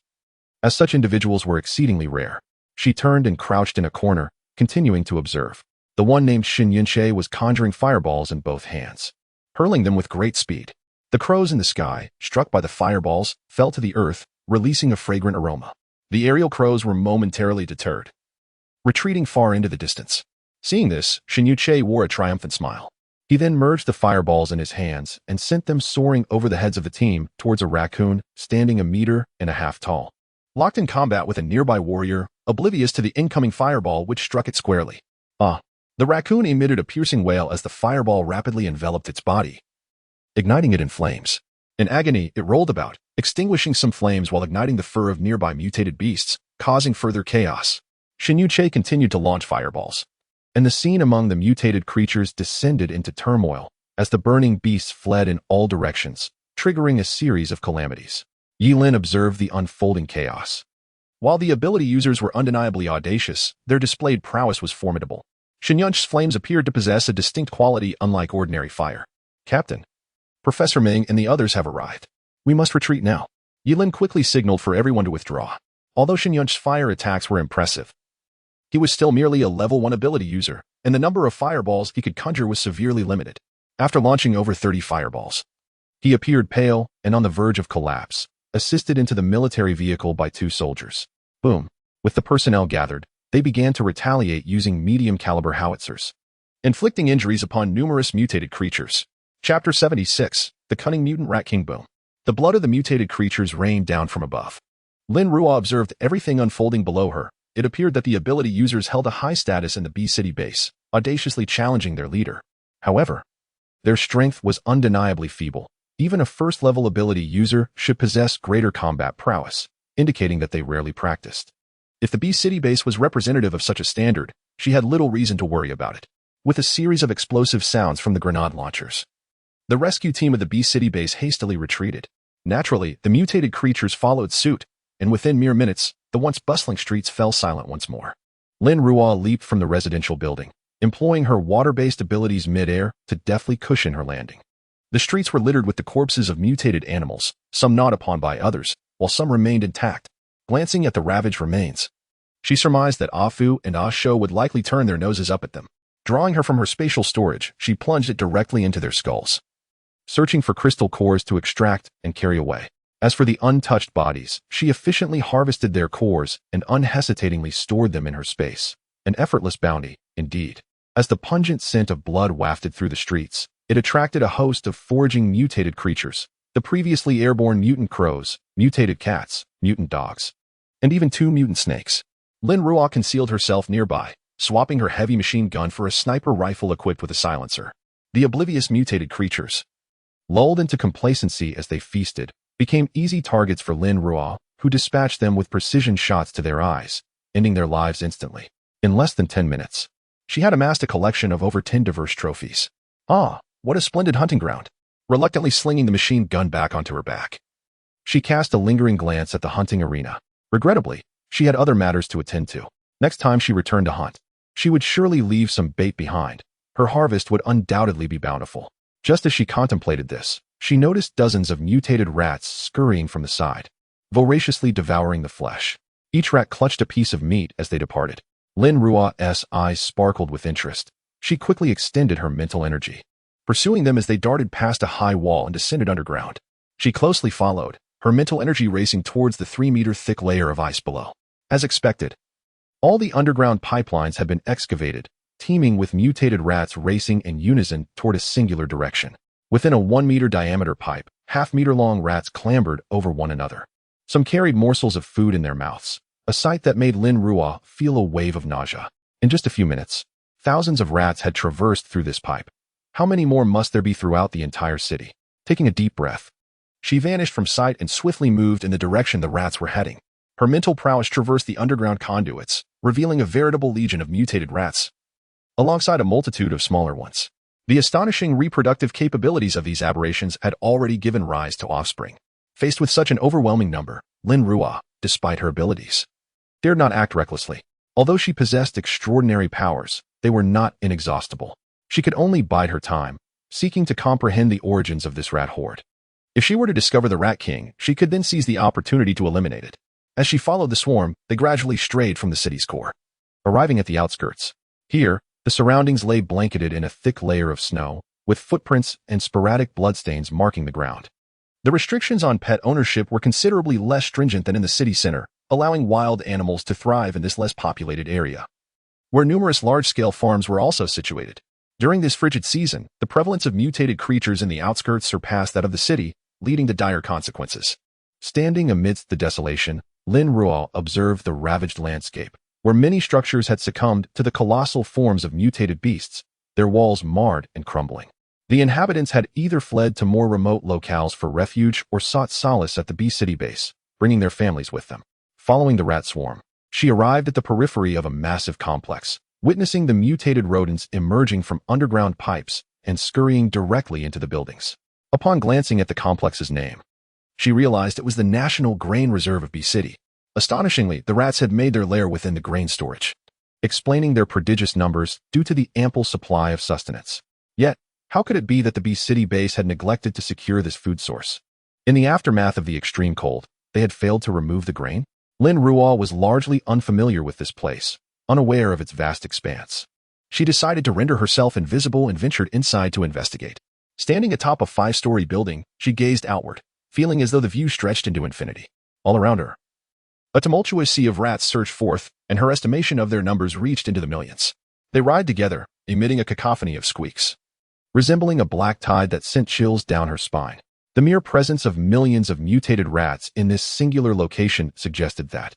as such individuals were exceedingly rare. She turned and crouched in a corner, continuing to observe. The one named Xin Yunche was conjuring fireballs in both hands, hurling them with great speed. The crows in the sky, struck by the fireballs, fell to the earth, releasing a fragrant aroma. The aerial crows were momentarily deterred, retreating far into the distance. Seeing this, Xin Yunche wore a triumphant smile. He then merged the fireballs in his hands and sent them soaring over the heads of the team towards a raccoon standing 1.5 meters tall, locked in combat with a nearby warrior, oblivious to the incoming fireball which struck it squarely. The raccoon emitted a piercing wail as the fireball rapidly enveloped its body, igniting it in flames. In agony, it rolled about, extinguishing some flames while igniting the fur of nearby mutated beasts, causing further chaos. Xin Yunche continued to launch fireballs, and the scene among the mutated creatures descended into turmoil as the burning beasts fled in all directions, triggering a series of calamities. Yi Lin observed the unfolding chaos. While the ability users were undeniably audacious, their displayed prowess was formidable. Xin Yunche's flames appeared to possess a distinct quality unlike ordinary fire. Captain, Professor Ming and the others have arrived. We must retreat now. Yi Lin quickly signaled for everyone to withdraw. Although Xin Yunche's fire attacks were impressive, he was still merely a level 1 ability user, and the number of fireballs he could conjure was severely limited. After launching over 30 fireballs, he appeared pale and on the verge of collapse, assisted into the military vehicle by 2 soldiers. Boom. With the personnel gathered, they began to retaliate using medium-caliber howitzers, inflicting injuries upon numerous mutated creatures. Chapter 76, The Cunning Mutant Rat King. Boom. The blood of the mutated creatures rained down from above. Lin Ruo observed everything unfolding below her. It appeared that the ability users held a high status in the B-City base, audaciously challenging their leader. However, their strength was undeniably feeble. Even a first-level ability user should possess greater combat prowess, indicating that they rarely practiced. If the B-City base was representative of such a standard, she had little reason to worry about it. With a series of explosive sounds from the grenade launchers, the rescue team of the B-City base hastily retreated. Naturally, the mutated creatures followed suit, and within mere minutes, the once bustling streets fell silent once more. Lin Ruo leaped from the residential building, employing her water-based abilities mid-air to deftly cushion her landing. The streets were littered with the corpses of mutated animals, some gnawed upon by others, while some remained intact. Glancing at the ravaged remains, she surmised that Afu and Asho would likely turn their noses up at them. Drawing her from her spatial storage, she plunged it directly into their skulls, searching for crystal cores to extract and carry away. As for the untouched bodies, she efficiently harvested their cores and unhesitatingly stored them in her space. An effortless bounty, indeed. As the pungent scent of blood wafted through the streets, it attracted a host of foraging mutated creatures, the previously airborne mutant crows, mutated cats, mutant dogs, and even 2 mutant snakes. Lin Ruo concealed herself nearby, swapping her heavy machine gun for a sniper rifle equipped with a silencer. The oblivious mutated creatures, lulled into complacency as they feasted, became easy targets for Lin Ruo, who dispatched them with precision shots to their eyes, ending their lives instantly. In less than 10 minutes, she had amassed a collection of over 10 diverse trophies. Ah, what a splendid hunting ground! Reluctantly slinging the machine gun back onto her back, she cast a lingering glance at the hunting arena. Regrettably, she had other matters to attend to. Next time she returned to hunt, she would surely leave some bait behind. Her harvest would undoubtedly be bountiful. Just as she contemplated this, she noticed dozens of mutated rats scurrying from the side, voraciously devouring the flesh. Each rat clutched a piece of meat as they departed. Lin Ruo's eyes sparkled with interest. She quickly extended her mental energy, pursuing them as they darted past a high wall and descended underground. She closely followed, her mental energy racing towards the 3-meter-thick layer of ice below. As expected, all the underground pipelines had been excavated, teeming with mutated rats racing in unison toward a singular direction. Within a 1-meter diameter pipe, half-meter-long rats clambered over one another. Some carried morsels of food in their mouths, a sight that made Lin Ruo feel a wave of nausea. In just a few minutes, thousands of rats had traversed through this pipe. How many more must there be throughout the entire city? Taking a deep breath, she vanished from sight and swiftly moved in the direction the rats were heading. Her mental prowess traversed the underground conduits, revealing a veritable legion of mutated rats, alongside a multitude of smaller ones. The astonishing reproductive capabilities of these aberrations had already given rise to offspring. Faced with such an overwhelming number, Lin Ruo, despite her abilities, dared not act recklessly. Although she possessed extraordinary powers, they were not inexhaustible. She could only bide her time, seeking to comprehend the origins of this rat horde. If she were to discover the Rat King, she could then seize the opportunity to eliminate it. As she followed the swarm, they gradually strayed from the city's core, Arriving at the outskirts. Here, the surroundings lay blanketed in a thick layer of snow, with footprints and sporadic bloodstains marking the ground. The restrictions on pet ownership were considerably less stringent than in the city center, allowing wild animals to thrive in this less populated area, where numerous large-scale farms were also situated. During this frigid season, the prevalence of mutated creatures in the outskirts surpassed that of the city, leading to dire consequences. Standing amidst the desolation, Lin Ruo observed the ravaged landscape, where many structures had succumbed to the colossal forms of mutated beasts, their walls marred and crumbling. The inhabitants had either fled to more remote locales for refuge or sought solace at the Bee City base, bringing their families with them. Following the rat swarm, she arrived at the periphery of a massive complex, witnessing the mutated rodents emerging from underground pipes and scurrying directly into the buildings. Upon glancing at the complex's name, she realized it was the National Grain Reserve of Bee City. Astonishingly, the rats had made their lair within the grain storage, explaining their prodigious numbers due to the ample supply of sustenance. Yet, how could it be that the Bee City base had neglected to secure this food source? In the aftermath of the extreme cold, they had failed to remove the grain? Lin Ruo was largely unfamiliar with this place, unaware of its vast expanse. She decided to render herself invisible and ventured inside to investigate. Standing atop a 5-story building, she gazed outward, feeling as though the view stretched into infinity. All around her, a tumultuous sea of rats surged forth, and her estimation of their numbers reached into the millions. They writhed together, emitting a cacophony of squeaks, resembling a black tide that sent chills down her spine. The mere presence of millions of mutated rats in this singular location suggested that,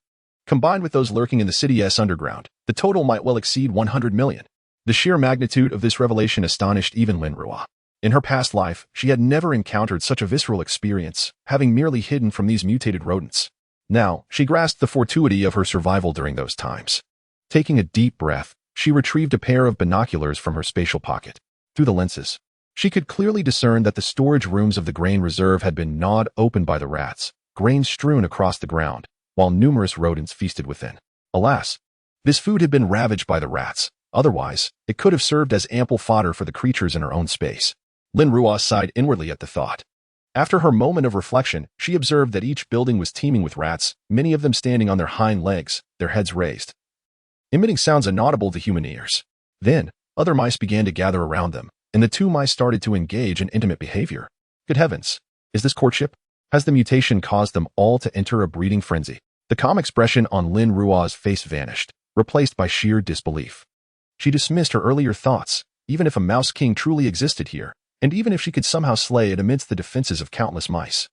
combined with those lurking in the city's underground, the total might well exceed 100 million. The sheer magnitude of this revelation astonished even Lin Ruo. In her past life, she had never encountered such a visceral experience, having merely hidden from these mutated rodents. Now, she grasped the fortuity of her survival during those times. Taking a deep breath, she retrieved a pair of binoculars from her spatial pocket. Through the lenses, she could clearly discern that the storage rooms of the grain reserve had been gnawed open by the rats, grain strewn across the ground, while numerous rodents feasted within. Alas, this food had been ravaged by the rats. Otherwise, it could have served as ample fodder for the creatures in her own space. Lin Ruo sighed inwardly at the thought. After her moment of reflection, she observed that each building was teeming with rats, many of them standing on their hind legs, their heads raised, emitting sounds inaudible to human ears. Then, other mice began to gather around them, and the two mice started to engage in intimate behavior. Good heavens! Is this courtship? Has the mutation caused them all to enter a breeding frenzy? The calm expression on Lin Ruo's face vanished, replaced by sheer disbelief. She dismissed her earlier thoughts. Even if a mouse king truly existed here, and even if she could somehow slay it amidst the defenses of countless mice,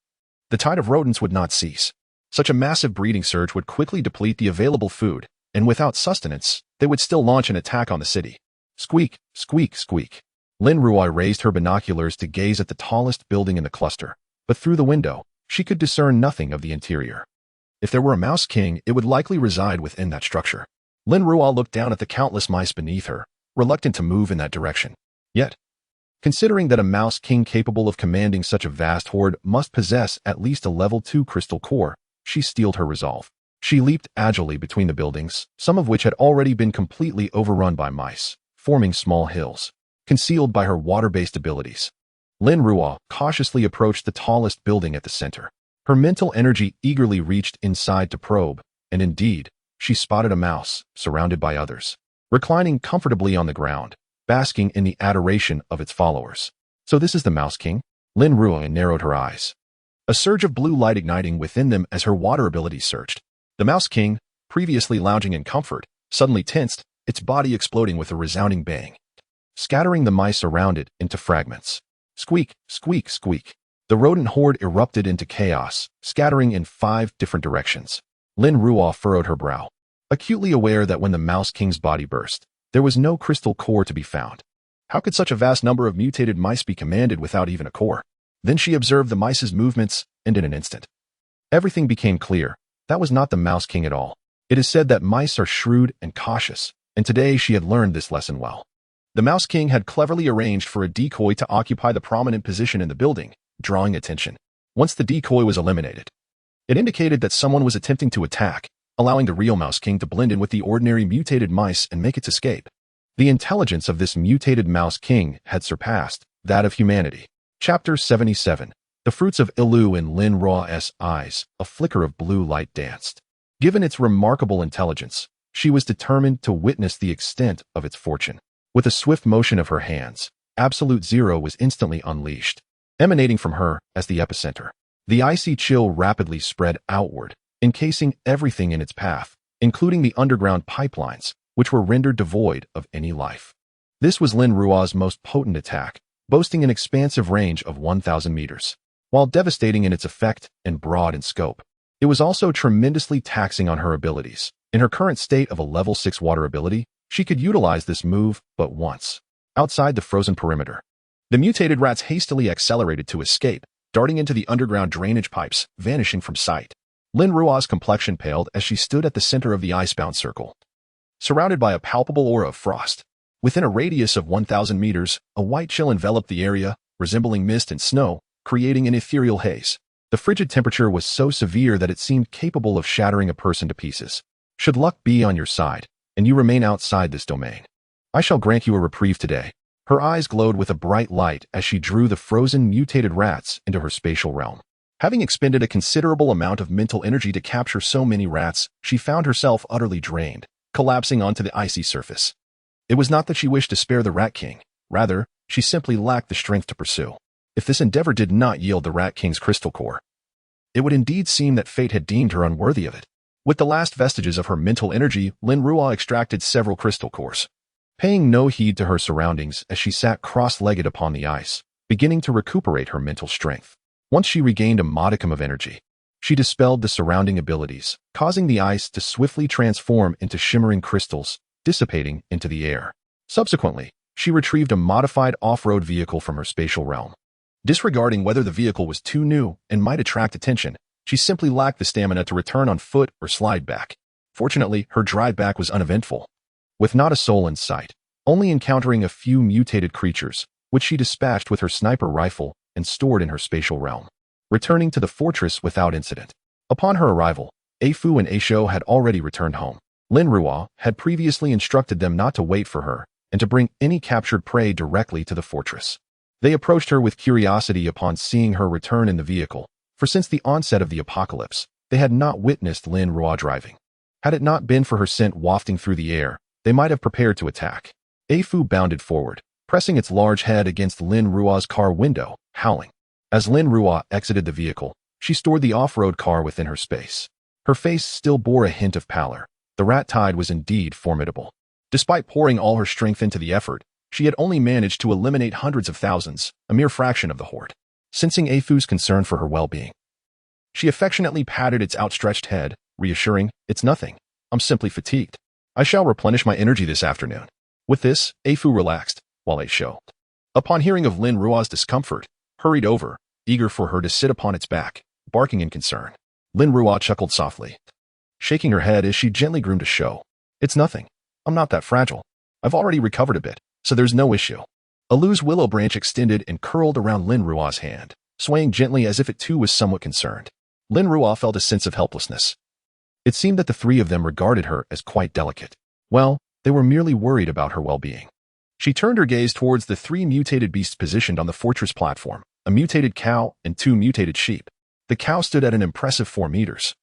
the tide of rodents would not cease. Such a massive breeding surge would quickly deplete the available food, and without sustenance, they would still launch an attack on the city. Squeak, squeak, squeak. Lin Ruo raised her binoculars to gaze at the tallest building in the cluster, but through the window, she could discern nothing of the interior. If there were a mouse king, it would likely reside within that structure. Lin Ruo looked down at the countless mice beneath her, reluctant to move in that direction. Yet, considering that a mouse king capable of commanding such a vast horde must possess at least a level 2 crystal core, she steeled her resolve. She leaped agilely between the buildings, some of which had already been completely overrun by mice, forming small hills, concealed by her water-based abilities. Lin Ruo cautiously approached the tallest building at the center. Her mental energy eagerly reached inside to probe, and indeed, she spotted a mouse, surrounded by others, reclining comfortably on the ground, basking in the adoration of its followers. So this is the Mouse King? Lin Ruo narrowed her eyes, a surge of blue light igniting within them as her water abilities surged. The Mouse King, previously lounging in comfort, suddenly tensed, its body exploding with a resounding bang, scattering the mice around it into fragments. Squeak, squeak, squeak. The rodent horde erupted into chaos, scattering in 5 different directions. Lin Ruo furrowed her brow, acutely aware that when the Mouse King's body burst, there was no crystal core to be found. How could such a vast number of mutated mice be commanded without even a core? Then she observed the mice's movements, and in an instant, everything became clear. That was not the Mouse King at all. It is said that mice are shrewd and cautious, and today she had learned this lesson well. The Mouse King had cleverly arranged for a decoy to occupy the prominent position in the building, drawing attention. Once the decoy was eliminated, it indicated that someone was attempting to attack, allowing the real Mouse King to blend in with the ordinary mutated mice and make its escape. The intelligence of this mutated Mouse King had surpassed that of humanity. Chapter 77. The fruits of Ilu. In Lin Ruo's eyes, a flicker of blue light danced. Given its remarkable intelligence, She was determined to witness the extent of its fortune. With a swift motion of her hands, absolute zero was instantly unleashed, emanating from her as the epicenter. The icy chill rapidly spread outward, encasing everything in its path, including the underground pipelines, which were rendered devoid of any life. This was Lin Ruo's most potent attack, boasting an expansive range of 1,000 meters. While devastating in its effect and broad in scope, it was also tremendously taxing on her abilities. In her current state of a level 6 water ability, she could utilize this move but once. Outside the frozen perimeter, the mutated rats hastily accelerated to escape, darting into the underground drainage pipes, vanishing from sight. Lin Ruo's complexion paled as she stood at the center of the icebound circle, surrounded by a palpable aura of frost. Within a radius of 1,000 meters, a white chill enveloped the area, resembling mist and snow, creating an ethereal haze. The frigid temperature was so severe that it seemed capable of shattering a person to pieces. Should luck be on your side, and you remain outside this domain, I shall grant you a reprieve today. Her eyes glowed with a bright light as she drew the frozen, mutated rats into her spatial realm. Having expended a considerable amount of mental energy to capture so many rats, she found herself utterly drained, collapsing onto the icy surface. It was not that she wished to spare the Rat King. Rather, she simply lacked the strength to pursue. If this endeavor did not yield the Rat King's crystal core, it would indeed seem that fate had deemed her unworthy of it. With the last vestiges of her mental energy, Lin Ruo extracted several crystal cores, paying no heed to her surroundings as she sat cross-legged upon the ice, beginning to recuperate her mental strength. Once she regained a modicum of energy, she dispelled the surrounding abilities, causing the ice to swiftly transform into shimmering crystals, dissipating into the air. Subsequently, she retrieved a modified off-road vehicle from her spatial realm. Disregarding whether the vehicle was too new and might attract attention, she simply lacked the stamina to return on foot or slide back. Fortunately, her drive back was uneventful, with not a soul in sight, only encountering a few mutated creatures, which she dispatched with her sniper rifle and stored in her spatial realm, returning to the fortress without incident. Upon her arrival, Afu and Aisho had already returned home. Lin Ruo had previously instructed them not to wait for her and to bring any captured prey directly to the fortress. They approached her with curiosity upon seeing her return in the vehicle, for since the onset of the apocalypse, they had not witnessed Lin Ruo driving. Had it not been for her scent wafting through the air, they might have prepared to attack. Afu bounded forward, pressing its large head against Lin Ruo's car window, howling. As Lin Ruo exited the vehicle, she stored the off-road car within her space. Her face still bore a hint of pallor. The rat tide was indeed formidable. Despite pouring all her strength into the effort, she had only managed to eliminate hundreds of thousands, a mere fraction of the horde. Sensing Afu's concern for her well-being, she affectionately patted its outstretched head, reassuring, "It's nothing. I'm simply fatigued. I shall replenish my energy this afternoon." With this, Afu relaxed, while Aisho, upon hearing of Lin Ruo's discomfort, hurried over, eager for her to sit upon its back, barking in concern. Lin Ruo chuckled softly, shaking her head as she gently groomed Aisho. "It's nothing. I'm not that fragile. I've already recovered a bit, so there's no issue." A loose willow branch extended and curled around Lin Ruo's hand, swaying gently as if it too was somewhat concerned. Lin Ruo felt a sense of helplessness. It seemed that the three of them regarded her as quite delicate. Well, they were merely worried about her well-being. She turned her gaze towards the three mutated beasts positioned on the fortress platform, a mutated cow and two mutated sheep. The cow stood at an impressive 4 meters,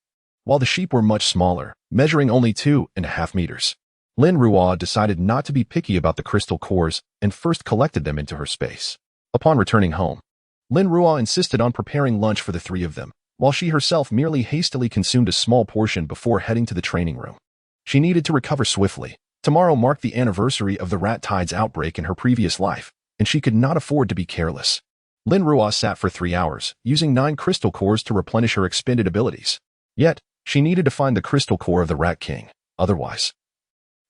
while the sheep were much smaller, measuring only 2.5 meters. Lin Ruo decided not to be picky about the crystal cores and first collected them into her space. Upon returning home, Lin Ruo insisted on preparing lunch for the three of them, while she herself merely hastily consumed a small portion before heading to the training room. She needed to recover swiftly. Tomorrow marked the anniversary of the rat tide's outbreak in her previous life, and she could not afford to be careless. Lin Ruo sat for 3 hours, using 9 crystal cores to replenish her expended abilities. Yet, she needed to find the crystal core of the Rat King. Otherwise,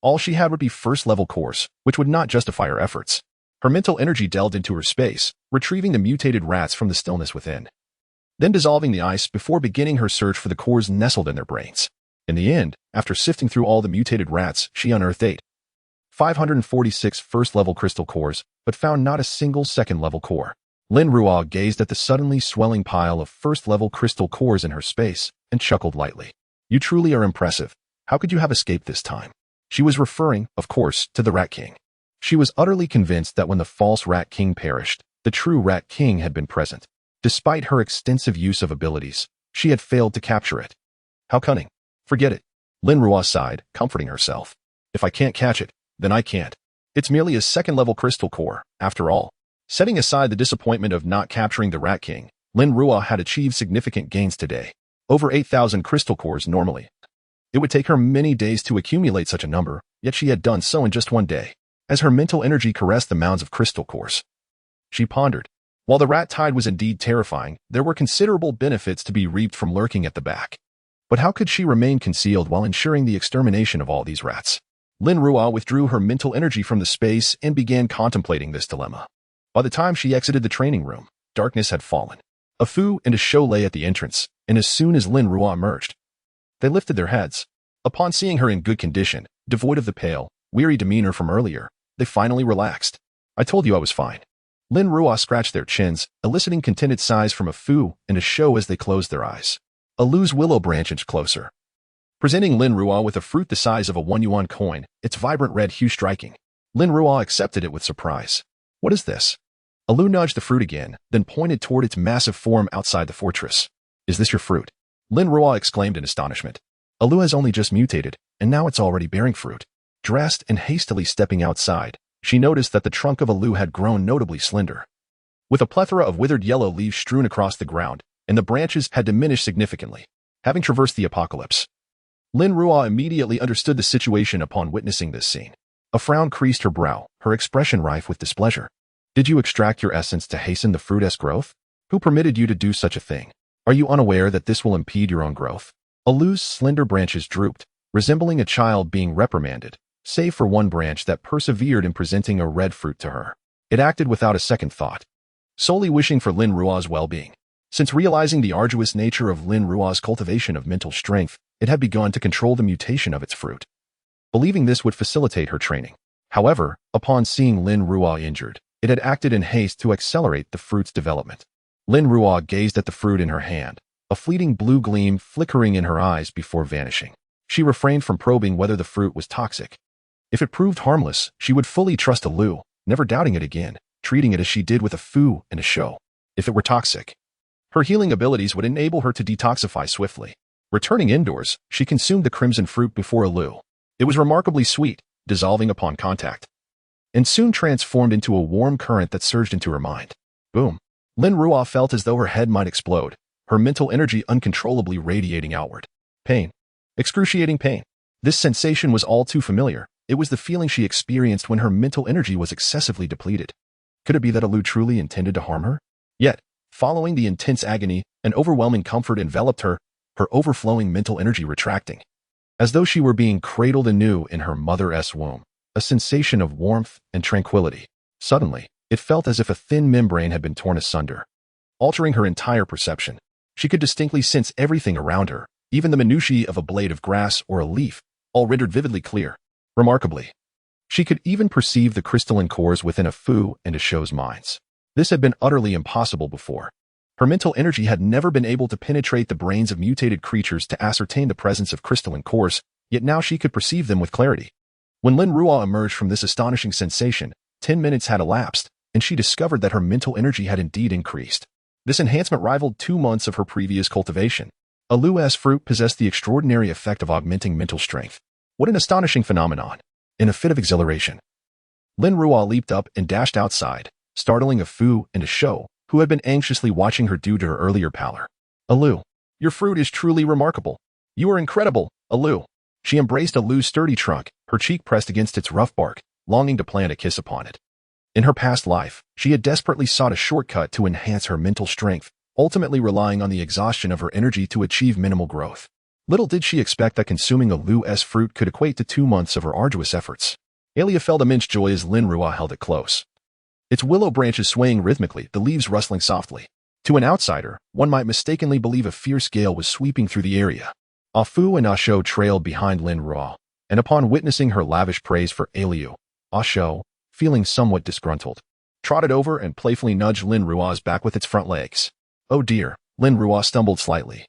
all she had would be first-level cores, which would not justify her efforts. Her mental energy delved into her space, retrieving the mutated rats from the stillness within, then dissolving the ice before beginning her search for the cores nestled in their brains. In the end, after sifting through all the mutated rats, she unearthed 546 first-level crystal cores, but found not a single second-level core. Lin Ruo gazed at the suddenly swelling pile of first-level crystal cores in her space and chuckled lightly. "You truly are impressive. How could you have escaped this time?" She was referring, of course, to the Rat King. She was utterly convinced that when the false Rat King perished, the true Rat King had been present. Despite her extensive use of abilities, she had failed to capture it. How cunning. Forget it. Lin Ruo sighed, comforting herself. If I can't catch it, then I can't. It's merely a second-level crystal core, after all. Setting aside the disappointment of not capturing the Rat King, Lin Ruo had achieved significant gains today. Over 8,000 crystal cores normally. It would take her many days to accumulate such a number, yet she had done so in just one day. As her mental energy caressed the mounds of crystal cores, she pondered. While the rat tide was indeed terrifying, there were considerable benefits to be reaped from lurking at the back. But how could she remain concealed while ensuring the extermination of all these rats? Lin Ruo withdrew her mental energy from the space and began contemplating this dilemma. By the time she exited the training room, darkness had fallen. A Fu and a Shou lay at the entrance, and as soon as Lin Ruo emerged, they lifted their heads. Upon seeing her in good condition, devoid of the pale, weary demeanor from earlier, they finally relaxed. I told you I was fine. Lin Ruo scratched their chins, eliciting contented sighs from a Fu and a Shou as they closed their eyes. A Lu's willow branch inched closer, presenting Lin Ruo with a fruit the size of a 1 yuan coin, its vibrant red hue striking. Lin Ruo accepted it with surprise. What is this? A Lu nudged the fruit again, then pointed toward its massive form outside the fortress. Is this your fruit? Lin Ruo exclaimed in astonishment. A Lu has only just mutated, and now it's already bearing fruit. Dressed and hastily stepping outside, she noticed that the trunk of a Lu had grown notably slender, with a plethora of withered yellow leaves strewn across the ground, and the branches had diminished significantly, having traversed the apocalypse. Lin Ruo immediately understood the situation upon witnessing this scene. A frown creased her brow, her expression rife with displeasure. Did you extract your essence to hasten the fruit's growth? Who permitted you to do such a thing? Are you unaware that this will impede your own growth? A Lu's slender branches drooped, resembling a child being reprimanded, save for one branch that persevered in presenting a red fruit to her. It acted without a second thought, solely wishing for Lin Ruo's well-being. Since realizing the arduous nature of Lin Ruo's cultivation of mental strength, it had begun to control the mutation of its fruit, believing this would facilitate her training. However, upon seeing Lin Ruo injured, it had acted in haste to accelerate the fruit's development. Lin Ruo gazed at the fruit in her hand, a fleeting blue gleam flickering in her eyes before vanishing. She refrained from probing whether the fruit was toxic. If it proved harmless, she would fully trust a Lu, never doubting it again, treating it as she did with a Fu and a Shou. If it were toxic, her healing abilities would enable her to detoxify swiftly. Returning indoors, she consumed the crimson fruit before a Lu. It was remarkably sweet, dissolving upon contact, and soon transformed into a warm current that surged into her mind. Boom. Lin Ruo felt as though her head might explode, her mental energy uncontrollably radiating outward. Pain. Excruciating pain. This sensation was all too familiar. It was the feeling she experienced when her mental energy was excessively depleted. Could it be that a Lu truly intended to harm her? Yet, following the intense agony, an overwhelming comfort enveloped her, her overflowing mental energy retracting, as though she were being cradled anew in her mother's womb. A sensation of warmth and tranquility. Suddenly, it felt as if a thin membrane had been torn asunder, altering her entire perception. She could distinctly sense everything around her, even the minutiae of a blade of grass or a leaf, all rendered vividly clear. Remarkably, she could even perceive the crystalline cores within a Fu and a Shou's minds. This had been utterly impossible before. Her mental energy had never been able to penetrate the brains of mutated creatures to ascertain the presence of crystalline cores, yet now she could perceive them with clarity. When Lin Ruo emerged from this astonishing sensation, 10 minutes had elapsed, and she discovered that her mental energy had indeed increased. This enhancement rivaled 2 months of her previous cultivation. A Lu's fruit possessed the extraordinary effect of augmenting mental strength. What an astonishing phenomenon! In a fit of exhilaration, Lin Ruo leaped up and dashed outside, startling a Fu and a Shou, who had been anxiously watching her due to her earlier pallor. A Lu, your fruit is truly remarkable. You are incredible, a Lu. She embraced a Lu's sturdy trunk, her cheek pressed against its rough bark, longing to plant a kiss upon it. In her past life, she had desperately sought a shortcut to enhance her mental strength, ultimately relying on the exhaustion of her energy to achieve minimal growth. Little did she expect that consuming a Lu's fruit could equate to 2 months of her arduous efforts. Alia felt immense joy as Lin Ruo held it close, its willow branches swaying rhythmically, the leaves rustling softly. To an outsider, one might mistakenly believe a fierce gale was sweeping through the area. A Fu and a Shou trailed behind Lin Ruo, and upon witnessing her lavish praise for Aliu, a Shou, feeling somewhat disgruntled, trotted over and playfully nudged Lin Ruo's back with its front legs. Oh dear, Lin Ruo stumbled slightly,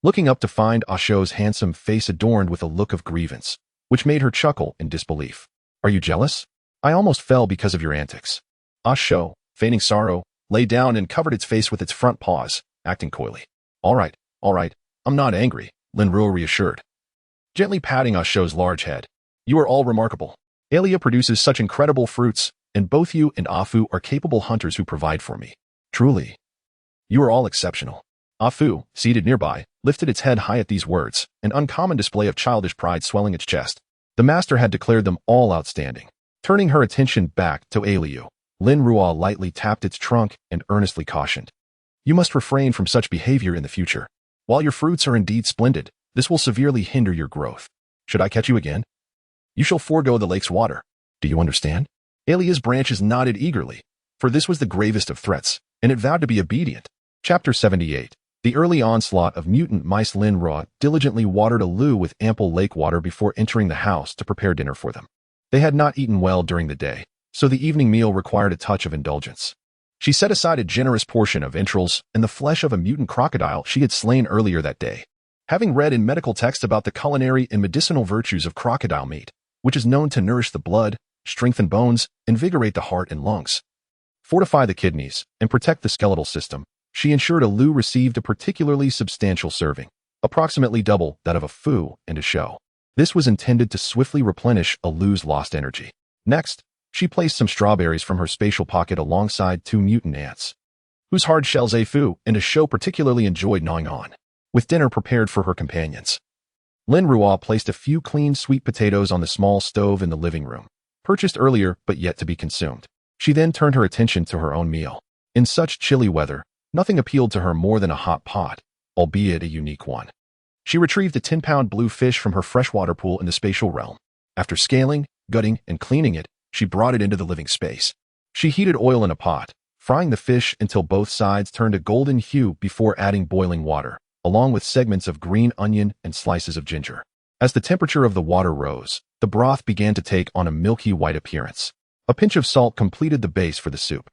looking up to find a Shou's handsome face adorned with a look of grievance, which made her chuckle in disbelief. Are you jealous? I almost fell because of your antics. A Shou, feigning sorrow, lay down and covered its face with its front paws, acting coyly. All right, I'm not angry, Lin Ruo reassured. gently patting Asho's large head. You are all remarkable. Alia produces such incredible fruits, and both you and Afu are capable hunters who provide for me. Truly. You are all exceptional. Afu, seated nearby, lifted its head high at these words, an uncommon display of childish pride swelling its chest. The master had declared them all outstanding. Turning her attention back to Aliu, Lin Ruo lightly tapped its trunk and earnestly cautioned. You must refrain from such behavior in the future. While your fruits are indeed splendid, this will severely hinder your growth. Should I catch you again? You shall forego the lake's water. Do you understand? Alia's branches nodded eagerly, for this was the gravest of threats, and it vowed to be obedient. Chapter 78. The early onslaught of mutant mice. Lin Ruo diligently watered a Lu with ample lake water before entering the house to prepare dinner for them. They had not eaten well during the day, so the evening meal required a touch of indulgence. She set aside a generous portion of entrails and the flesh of a mutant crocodile she had slain earlier that day. Having read in medical texts about the culinary and medicinal virtues of crocodile meat, which is known to nourish the blood, strengthen bones, invigorate the heart and lungs, fortify the kidneys, and protect the skeletal system, she ensured a Lu received a particularly substantial serving, approximately double that of a Fu and a Shou. This was intended to swiftly replenish a Lu's lost energy. Next, she placed some strawberries from her spatial pocket alongside 2 mutant ants, whose hard shells a Fu and a Shou particularly enjoyed gnawing on. With dinner prepared for her companions, Lin Ruo placed a few clean sweet potatoes on the small stove in the living room, purchased earlier but yet to be consumed. She then turned her attention to her own meal. In such chilly weather, nothing appealed to her more than a hot pot, albeit a unique one. She retrieved a 10-pound blue fish from her freshwater pool in the spatial realm. After scaling, gutting, and cleaning it, she brought it into the living space. She heated oil in a pot, frying the fish until both sides turned a golden hue before adding boiling water, along with segments of green onion and slices of ginger. As the temperature of the water rose, the broth began to take on a milky white appearance. A pinch of salt completed the base for the soup.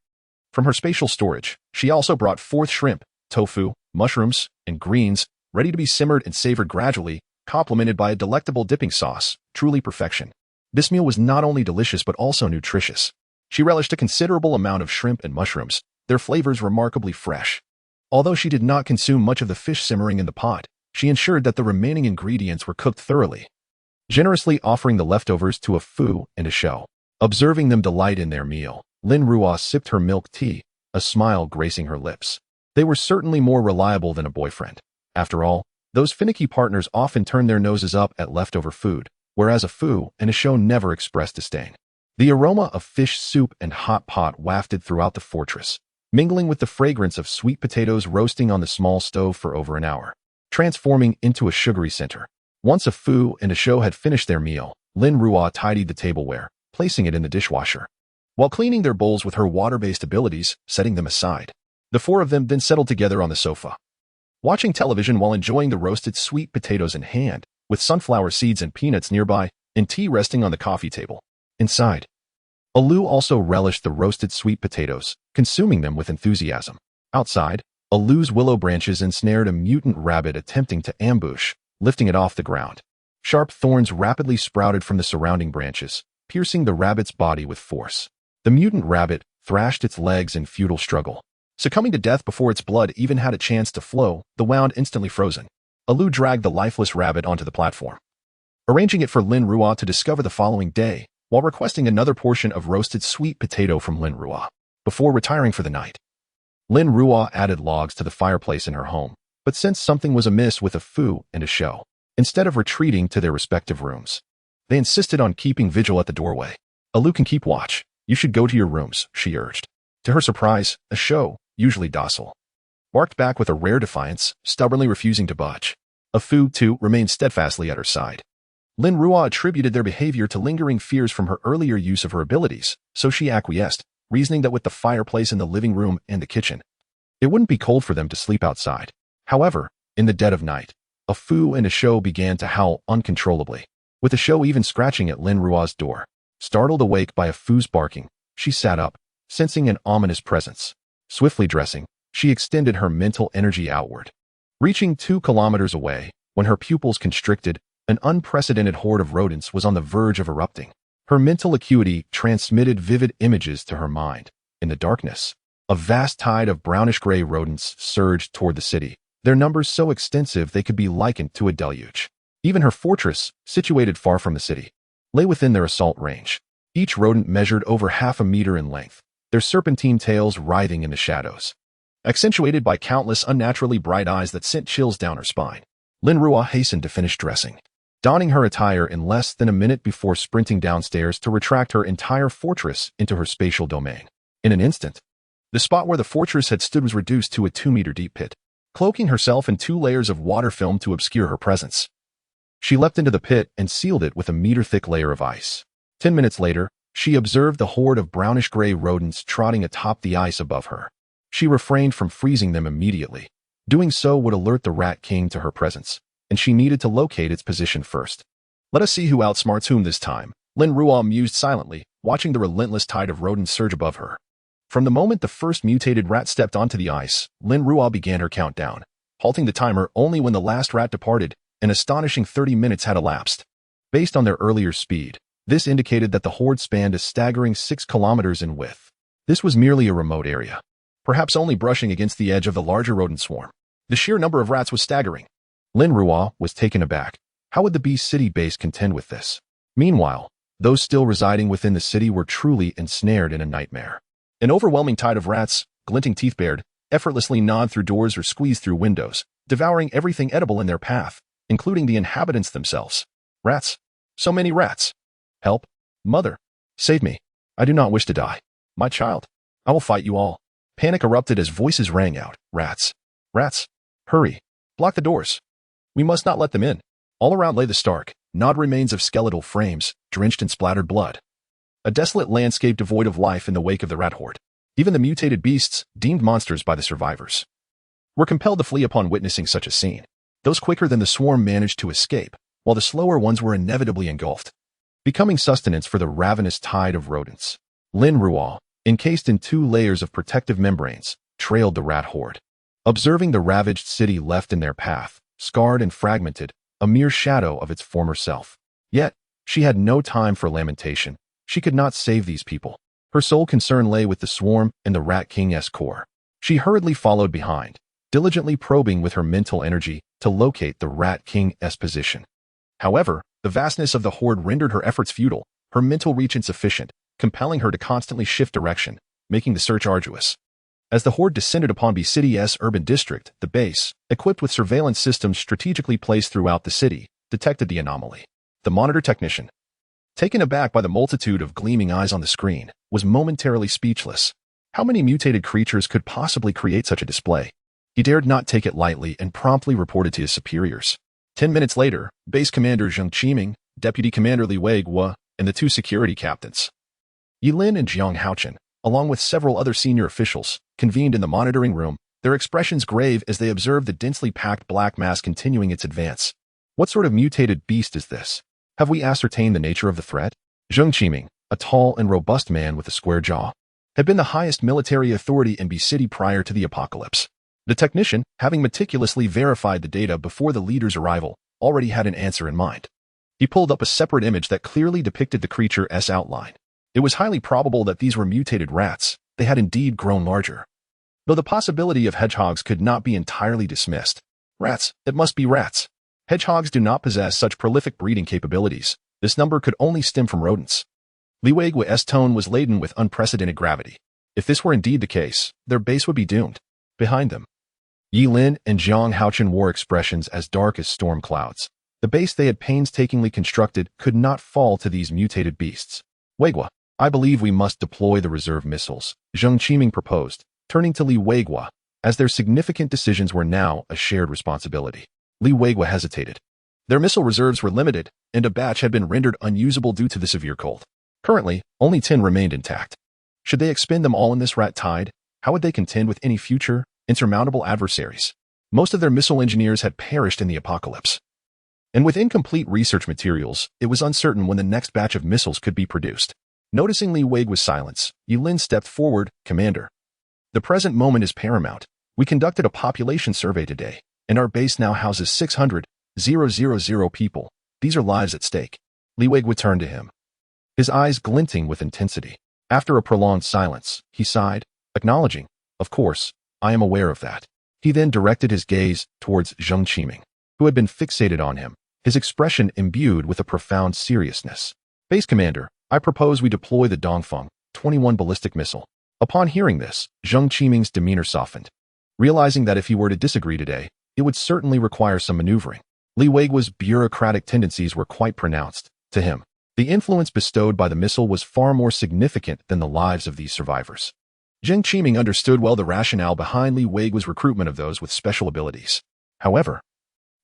From her spatial storage, she also brought forth shrimp, tofu, mushrooms, and greens, ready to be simmered and savored gradually, complemented by a delectable dipping sauce, truly perfection. This meal was not only delicious but also nutritious. She relished a considerable amount of shrimp and mushrooms, their flavors remarkably fresh. Although she did not consume much of the fish simmering in the pot, she ensured that the remaining ingredients were cooked thoroughly, generously offering the leftovers to a Fu and a Shou. Observing them delight in their meal, Lin Ruo sipped her milk tea, a smile gracing her lips. They were certainly more reliable than a boyfriend. After all, those finicky partners often turn their noses up at leftover food, whereas a Fu and a Shou never expressed disdain. The aroma of fish soup and hot pot wafted throughout the fortress, mingling with the fragrance of sweet potatoes roasting on the small stove for over an hour, transforming into a sugary center. Once a Fu and a Shou had finished their meal, Lin Ruo tidied the tableware, placing it in the dishwasher, while cleaning their bowls with her water-based abilities, setting them aside. The 4 of them then settled together on the sofa, watching television while enjoying the roasted sweet potatoes in hand, with sunflower seeds and peanuts nearby, and tea resting on the coffee table. Inside, Alu also relished the roasted sweet potatoes, consuming them with enthusiasm. Outside, Alu's willow branches ensnared a mutant rabbit attempting to ambush, lifting it off the ground. Sharp thorns rapidly sprouted from the surrounding branches, piercing the rabbit's body with force. The mutant rabbit thrashed its legs in futile struggle. Succumbing to death before its blood even had a chance to flow, the wound instantly frozen. Alu dragged the lifeless rabbit onto the platform, arranging it for Lin Ruo to discover the following day, while requesting another portion of roasted sweet potato from Lin Ruo. Before retiring for the night, Lin Ruo added logs to the fireplace in her home, but sensed something was amiss with a Fu and a Shou. Instead of retreating to their respective rooms, they insisted on keeping vigil at the doorway. Alu can keep watch. You should go to your rooms, she urged. To her surprise, a Shou, usually docile, barked back with a rare defiance, stubbornly refusing to budge. A Fu, too, remained steadfastly at her side. Lin Ruo attributed their behavior to lingering fears from her earlier use of her abilities, so she acquiesced, reasoning that with the fireplace in the living room and the kitchen, it wouldn't be cold for them to sleep outside. However, in the dead of night, a Fu and a Shou began to howl uncontrollably, with a Shou even scratching at Lin Ruo's door. Startled awake by a Fu's barking, she sat up, sensing an ominous presence. Swiftly dressing, she extended her mental energy outward. Reaching 2 kilometers away, when her pupils constricted, an unprecedented horde of rodents was on the verge of erupting. Her mental acuity transmitted vivid images to her mind. In the darkness, a vast tide of brownish-gray rodents surged toward the city, their numbers so extensive they could be likened to a deluge. Even her fortress, situated far from the city, lay within their assault range. Each rodent measured over half a meter in length, their serpentine tails writhing in the shadows, accentuated by countless unnaturally bright eyes that sent chills down her spine. Lin Ruo hastened to finish dressing, donning her attire in less than a minute before sprinting downstairs to retract her entire fortress into her spatial domain. In an instant, the spot where the fortress had stood was reduced to a 2-meter-deep pit, cloaking herself in 2 layers of water film to obscure her presence. She leapt into the pit and sealed it with a meter-thick layer of ice. 10 minutes later, she observed the horde of brownish-gray rodents trotting atop the ice above her. She refrained from freezing them immediately. Doing so would alert the Rat King to her presence, and she needed to locate its position first. Let us see who outsmarts whom this time, Lin Ruo mused silently, watching the relentless tide of rodents surge above her. From the moment the first mutated rat stepped onto the ice, Lin Ruo began her countdown, halting the timer only when the last rat departed. An astonishing 30 minutes had elapsed. Based on their earlier speed, this indicated that the horde spanned a staggering 6 kilometers in width. This was merely a remote area, perhaps only brushing against the edge of the larger rodent swarm. The sheer number of rats was staggering. Lin Ruo was taken aback. How would the Beast City base contend with this? Meanwhile, those still residing within the city were truly ensnared in a nightmare. An overwhelming tide of rats, glinting teeth bared, effortlessly gnawed through doors or squeezed through windows, devouring everything edible in their path, including the inhabitants themselves. Rats. So many rats. Help. Mother. Save me. I do not wish to die. My child. I will fight you all. Panic erupted as voices rang out. Rats. Rats. Hurry. Block the doors. We must not let them in. All around lay the stark, gnawed remains of skeletal frames, drenched in splattered blood. A desolate landscape devoid of life in the wake of the rat horde. Even the mutated beasts, deemed monsters by the survivors, were compelled to flee upon witnessing such a scene. Those quicker than the swarm managed to escape, while the slower ones were inevitably engulfed, becoming sustenance for the ravenous tide of rodents. Lin Ruo, encased in 2 layers of protective membranes, trailed the rat horde, observing the ravaged city left in their path, scarred and fragmented, a mere shadow of its former self. Yet, she had no time for lamentation. She could not save these people. Her sole concern lay with the swarm and the Rat King's core. She hurriedly followed behind, diligently probing with her mental energy to locate the Rat King's position. However, the vastness of the horde rendered her efforts futile, her mental reach insufficient, compelling her to constantly shift direction, making the search arduous. As the horde descended upon B City's urban district, the base, equipped with surveillance systems strategically placed throughout the city, detected the anomaly. The monitor technician, taken aback by the multitude of gleaming eyes on the screen, was momentarily speechless. How many mutated creatures could possibly create such a display? He dared not take it lightly and promptly reported to his superiors. 10 minutes later, Base Commander Zheng Qiming, Deputy Commander Li Weiguo, and the 2 security captains, Yi Lin and Jiang Haochen, along with several other senior officials, convened in the monitoring room, their expressions grave as they observed the densely packed black mass continuing its advance. What sort of mutated beast is this? Have we ascertained the nature of the threat? Zheng Qiming, a tall and robust man with a square jaw, had been the highest military authority in B City prior to the apocalypse. The technician, having meticulously verified the data before the leader's arrival, already had an answer in mind. He pulled up a separate image that clearly depicted the creature's outline. It was highly probable that these were mutated rats. They had indeed grown larger. Though the possibility of hedgehogs could not be entirely dismissed. Rats, it must be rats. Hedgehogs do not possess such prolific breeding capabilities. This number could only stem from rodents. Li Weiguo's tone was laden with unprecedented gravity. If this were indeed the case, their base would be doomed. Behind them, Yi Lin and Jiang Haochen wore expressions as dark as storm clouds. The base they had painstakingly constructed could not fall to these mutated beasts. Weiguo, I believe we must deploy the reserve missiles, Zheng Qiming proposed, turning to Li Weiguo, as their significant decisions were now a shared responsibility. Li Weiguo hesitated. Their missile reserves were limited, and a batch had been rendered unusable due to the severe cold. Currently, only 10 remained intact. Should they expend them all in this rat tide, how would they contend with any future, insurmountable adversaries? Most of their missile engineers had perished in the apocalypse. And with incomplete research materials, it was uncertain when the next batch of missiles could be produced. Noticing Li Weiguo's silence, Yi Lin stepped forward. Commander, the present moment is paramount. We conducted a population survey today, and our base now houses 600,000 people. These are lives at stake. Li Weiguo turned to him, his eyes glinting with intensity. After a prolonged silence, he sighed, acknowledging, of course, I am aware of that. He then directed his gaze towards Zheng Qiming, who had been fixated on him, his expression imbued with a profound seriousness. Base Commander, I propose we deploy the Dongfeng 21 ballistic missile. Upon hearing this, Zheng Qiming's demeanor softened. Realizing that if he were to disagree today, it would certainly require some maneuvering. Li Weiguo's bureaucratic tendencies were quite pronounced. To him, the influence bestowed by the missile was far more significant than the lives of these survivors. Zheng Qiming understood well the rationale behind Li Weiguo's recruitment of those with special abilities. However,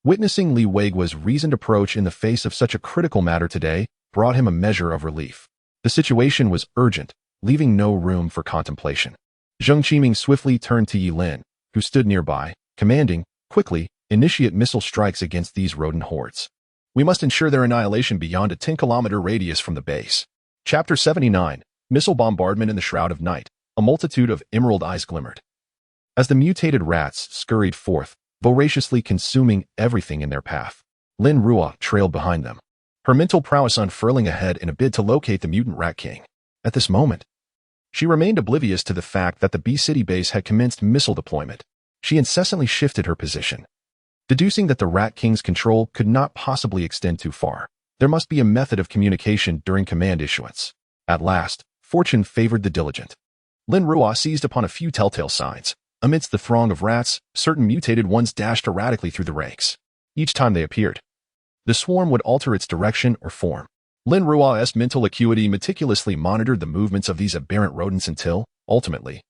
witnessing Li Weiguo's reasoned approach in the face of such a critical matter today brought him a measure of relief. The situation was urgent, leaving no room for contemplation. Zheng Qiming swiftly turned to Yi Lin, who stood nearby, commanding, quickly, initiate missile strikes against these rodent hordes. We must ensure their annihilation beyond a 10-kilometer radius from the base. Chapter 79, Missile Bombardment in the Shroud of Night. A multitude of emerald eyes glimmered. As the mutated rats scurried forth, voraciously consuming everything in their path, Lin Ruo trailed behind them, her mental prowess unfurling ahead in a bid to locate the mutant Rat King. At this moment, she remained oblivious to the fact that the B-City base had commenced missile deployment. She incessantly shifted her position, deducing that the Rat King's control could not possibly extend too far. There must be a method of communication during command issuance. At last, fortune favored the diligent. Lin Ruo seized upon a few telltale signs. Amidst the throng of rats, certain mutated ones dashed erratically through the ranks. Each time they appeared, the swarm would alter its direction or form. Lin Ruo's mental acuity meticulously monitored the movements of these aberrant rodents until, ultimately,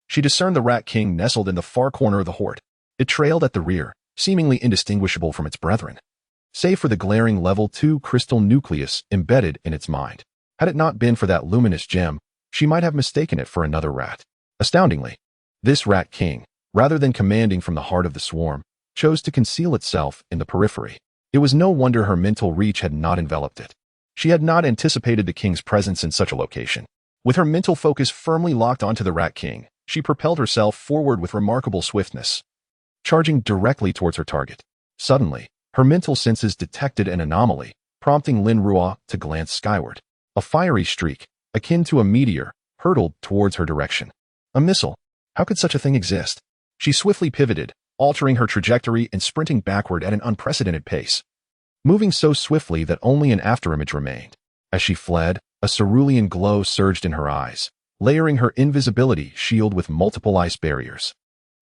she discerned the Rat King nestled in the far corner of the horde. It trailed at the rear, seemingly indistinguishable from its brethren, save for the glaring level 2 crystal nucleus embedded in its mind. Had it not been for that luminous gem, she might have mistaken it for another rat. Astoundingly, this Rat King, rather than commanding from the heart of the swarm, chose to conceal itself in the periphery. It was no wonder her mental reach had not enveloped it. She had not anticipated the king's presence in such a location. With her mental focus firmly locked onto the Rat King, she propelled herself forward with remarkable swiftness, charging directly towards her target. Suddenly, her mental senses detected an anomaly, prompting Lin Ruo to glance skyward. A fiery streak, akin to a meteor, hurtled towards her direction. A missile. How could such a thing exist? She swiftly pivoted, altering her trajectory and sprinting backward at an unprecedented pace, moving so swiftly that only an afterimage remained. As she fled, a cerulean glow surged in her eyes, layering her invisibility shield with multiple ice barriers.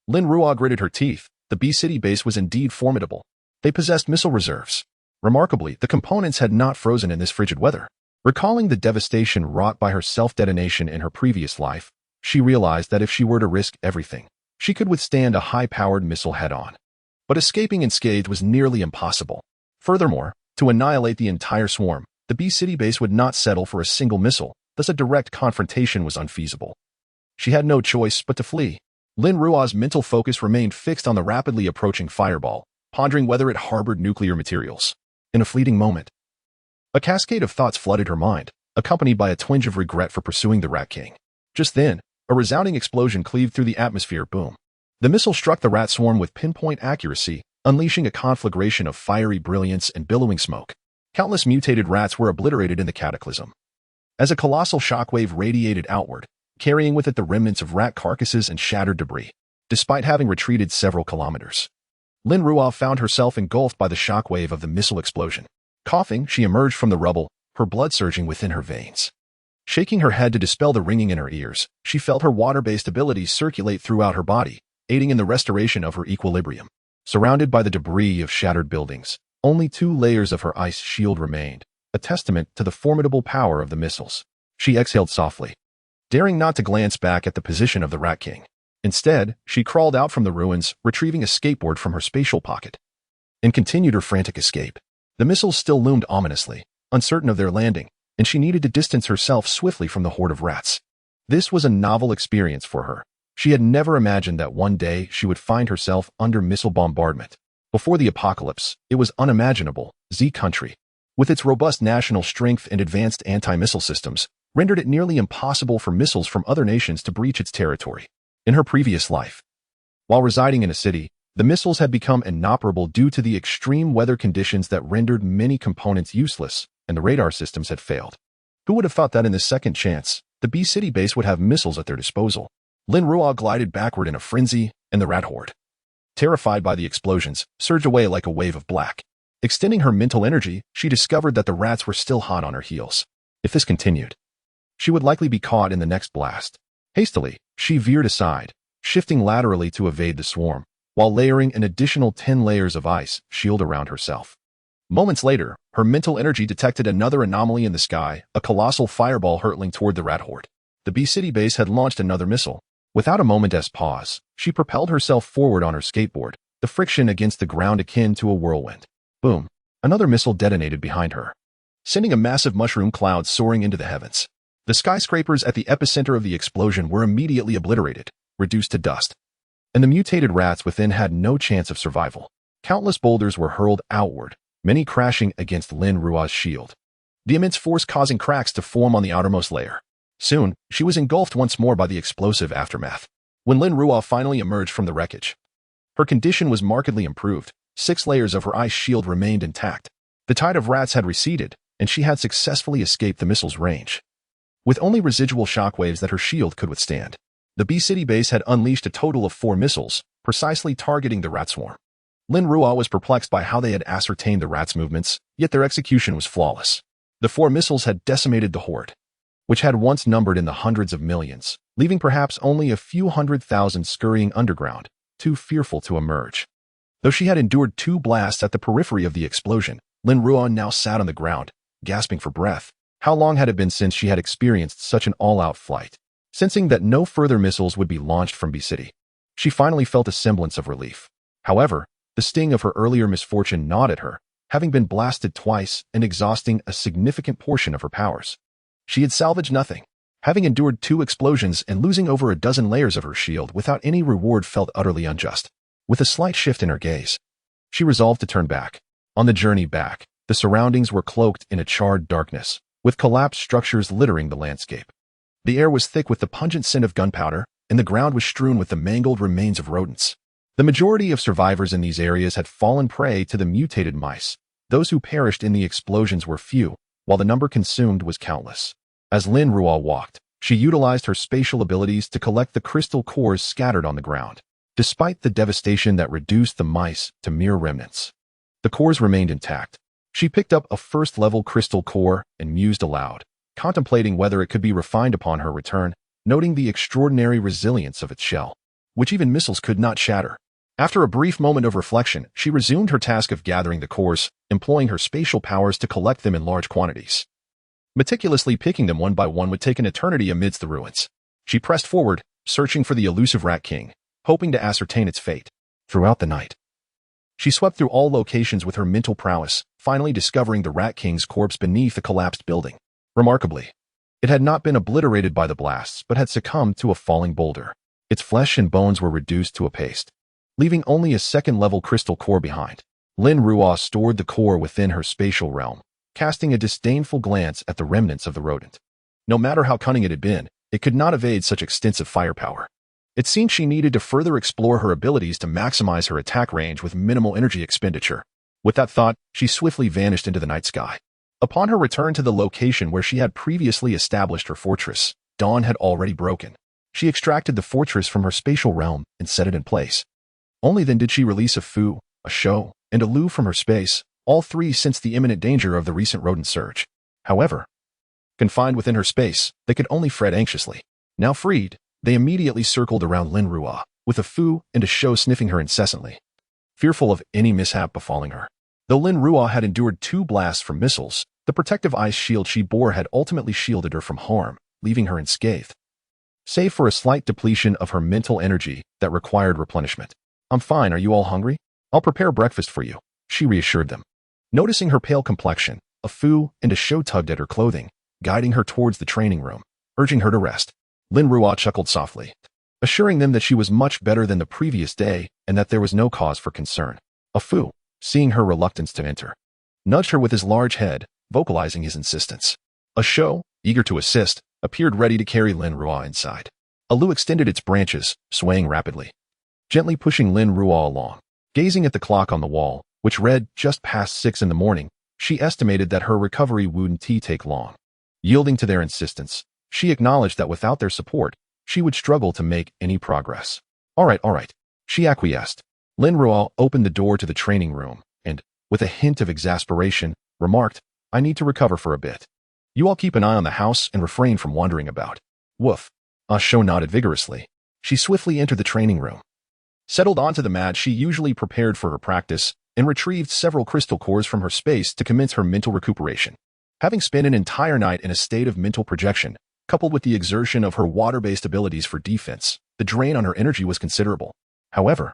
Lin Ruo gritted her teeth. The B-City base was indeed formidable. They possessed missile reserves. Remarkably, the components had not frozen in this frigid weather. Recalling the devastation wrought by her self-detonation in her previous life, she realized that if she were to risk everything, she could withstand a high-powered missile head-on. But escaping unscathed was nearly impossible. Furthermore, to annihilate the entire swarm, the B-City base would not settle for a single missile, thus a direct confrontation was unfeasible. She had no choice but to flee. Lin Ruo's mental focus remained fixed on the rapidly approaching fireball, pondering whether it harbored nuclear materials. In a fleeting moment, a cascade of thoughts flooded her mind, accompanied by a twinge of regret for pursuing the Rat King. Just then, a resounding explosion cleaved through the atmosphere. Boom. The missile struck the rat swarm with pinpoint accuracy, unleashing a conflagration of fiery brilliance and billowing smoke. Countless mutated rats were obliterated in the cataclysm, as a colossal shockwave radiated outward, carrying with it the remnants of rat carcasses and shattered debris. Despite having retreated several kilometers, Lin Ruo found herself engulfed by the shockwave of the missile explosion. Coughing, she emerged from the rubble, her blood surging within her veins. Shaking her head to dispel the ringing in her ears, she felt her water-based abilities circulate throughout her body, aiding in the restoration of her equilibrium. Surrounded by the debris of shattered buildings, only 2 layers of her ice shield remained, a testament to the formidable power of the missiles. She exhaled softly, daring not to glance back at the position of the Rat King. Instead, she crawled out from the ruins, retrieving a skateboard from her spatial pocket, and continued her frantic escape. The missiles still loomed ominously, uncertain of their landing, and she needed to distance herself swiftly from the horde of rats. This was a novel experience for her. She had never imagined that one day she would find herself under missile bombardment. Before the apocalypse, it was unimaginable. Z country, with its robust national strength and advanced anti-missile systems, rendered it nearly impossible for missiles from other nations to breach its territory. In her previous life, while residing in a city, the missiles had become inoperable due to the extreme weather conditions that rendered many components useless, and the radar systems had failed. Who would have thought that in this second chance, the B-City base would have missiles at their disposal? Lin Ruo glided backward in a frenzy, and the rat horde, terrified by the explosions, surged away like a wave of black. Extending her mental energy, she discovered that the rats were still hot on her heels. If this continued, she would likely be caught in the next blast. Hastily, she veered aside, shifting laterally to evade the swarm, while layering an additional 10 layers of ice shield around herself. Moments later, her mental energy detected another anomaly in the sky, a colossal fireball hurtling toward the rat horde. The B-City base had launched another missile. Without a moment's pause, she propelled herself forward on her skateboard, the friction against the ground akin to a whirlwind. Boom! Another missile detonated behind her, sending a massive mushroom cloud soaring into the heavens. The skyscrapers at the epicenter of the explosion were immediately obliterated, reduced to dust, and the mutated rats within had no chance of survival. Countless boulders were hurled outward, many crashing against Lin Ruo's shield, the immense force causing cracks to form on the outermost layer. Soon, she was engulfed once more by the explosive aftermath. When Lin Ruo finally emerged from the wreckage, her condition was markedly improved. 6 layers of her ice shield remained intact. The tide of rats had receded, and she had successfully escaped the missile's range, with only residual shockwaves that her shield could withstand. The B-City base had unleashed a total of 4 missiles, precisely targeting the rat swarm. Lin Ruo was perplexed by how they had ascertained the rats' movements, yet their execution was flawless. The 4 missiles had decimated the horde, which had once numbered in the hundreds of millions, leaving perhaps only a few 100,000 scurrying underground, too fearful to emerge. Though she had endured 2 blasts at the periphery of the explosion, Lin Ruo now sat on the ground, gasping for breath. How long had it been since she had experienced such an all-out flight? Sensing that no further missiles would be launched from B-City, she finally felt a semblance of relief. However, the sting of her earlier misfortune gnawed at her, having been blasted twice and exhausting a significant portion of her powers. She had salvaged nothing. Having endured 2 explosions and losing over a dozen layers of her shield without any reward felt utterly unjust. With a slight shift in her gaze, she resolved to turn back. On the journey back, the surroundings were cloaked in a charred darkness, with collapsed structures littering the landscape. The air was thick with the pungent scent of gunpowder, and the ground was strewn with the mangled remains of rodents. The majority of survivors in these areas had fallen prey to the mutated mice. Those who perished in the explosions were few, while the number consumed was countless. As Lin Ruo walked, she utilized her spatial abilities to collect the crystal cores scattered on the ground. Despite the devastation that reduced the mice to mere remnants, the cores remained intact. She picked up a first-level crystal core and mused aloud, contemplating whether it could be refined upon her return, noting the extraordinary resilience of its shell, which even missiles could not shatter. After a brief moment of reflection, she resumed her task of gathering the cores, employing her spatial powers to collect them in large quantities. Meticulously picking them one by one would take an eternity amidst the ruins. She pressed forward, searching for the elusive Rat King, hoping to ascertain its fate. Throughout the night, she swept through all locations with her mental prowess, finally discovering the Rat King's corpse beneath the collapsed building. Remarkably, it had not been obliterated by the blasts but had succumbed to a falling boulder. Its flesh and bones were reduced to a paste, leaving only a second-level crystal core behind. Lin Ruo stored the core within her spatial realm, casting a disdainful glance at the remnants of the rodent. No matter how cunning it had been, it could not evade such extensive firepower. It seemed she needed to further explore her abilities to maximize her attack range with minimal energy expenditure. With that thought, she swiftly vanished into the night sky. Upon her return to the location where she had previously established her fortress, dawn had already broken. She extracted the fortress from her spatial realm and set it in place. Only then did she release a Fu, a Shou, and a Lu from her space, all 3 sensed the imminent danger of the recent rodent surge. However, confined within her space, they could only fret anxiously. Now freed, they immediately circled around Lin Ruo, with a Fu and a Shou sniffing her incessantly, fearful of any mishap befalling her. Though Lin Ruo had endured 2 blasts from missiles, the protective ice shield she bore had ultimately shielded her from harm, leaving her unscathed, save for a slight depletion of her mental energy that required replenishment. "I'm fine, are you all hungry? I'll prepare breakfast for you," she reassured them. Noticing her pale complexion, a Fu and a Shou tugged at her clothing, guiding her towards the training room, urging her to rest. Lin Ruo chuckled softly, assuring them that she was much better than the previous day and that there was no cause for concern. A Fu, seeing her reluctance to enter, nudged her with his large head, vocalizing his insistence. A Shou, eager to assist, appeared ready to carry Lin Ruo inside. A Lu extended its branches, swaying rapidly, gently pushing Lin Ruo along. Gazing at the clock on the wall, which read just past 6 in the morning, she estimated that her recovery wouldn't take long. Yielding to their insistence, she acknowledged that without their support, she would struggle to make any progress. All right, she acquiesced. Lin Ruo opened the door to the training room and, with a hint of exasperation, remarked, "I need to recover for a bit. You all keep an eye on the house and refrain from wandering about." Woof. Ah Shou nodded vigorously. She swiftly entered the training room. Settled onto the mat she usually prepared for her practice, and retrieved several crystal cores from her space to commence her mental recuperation. Having spent an entire night in a state of mental projection, coupled with the exertion of her water-based abilities for defense, the drain on her energy was considerable. However,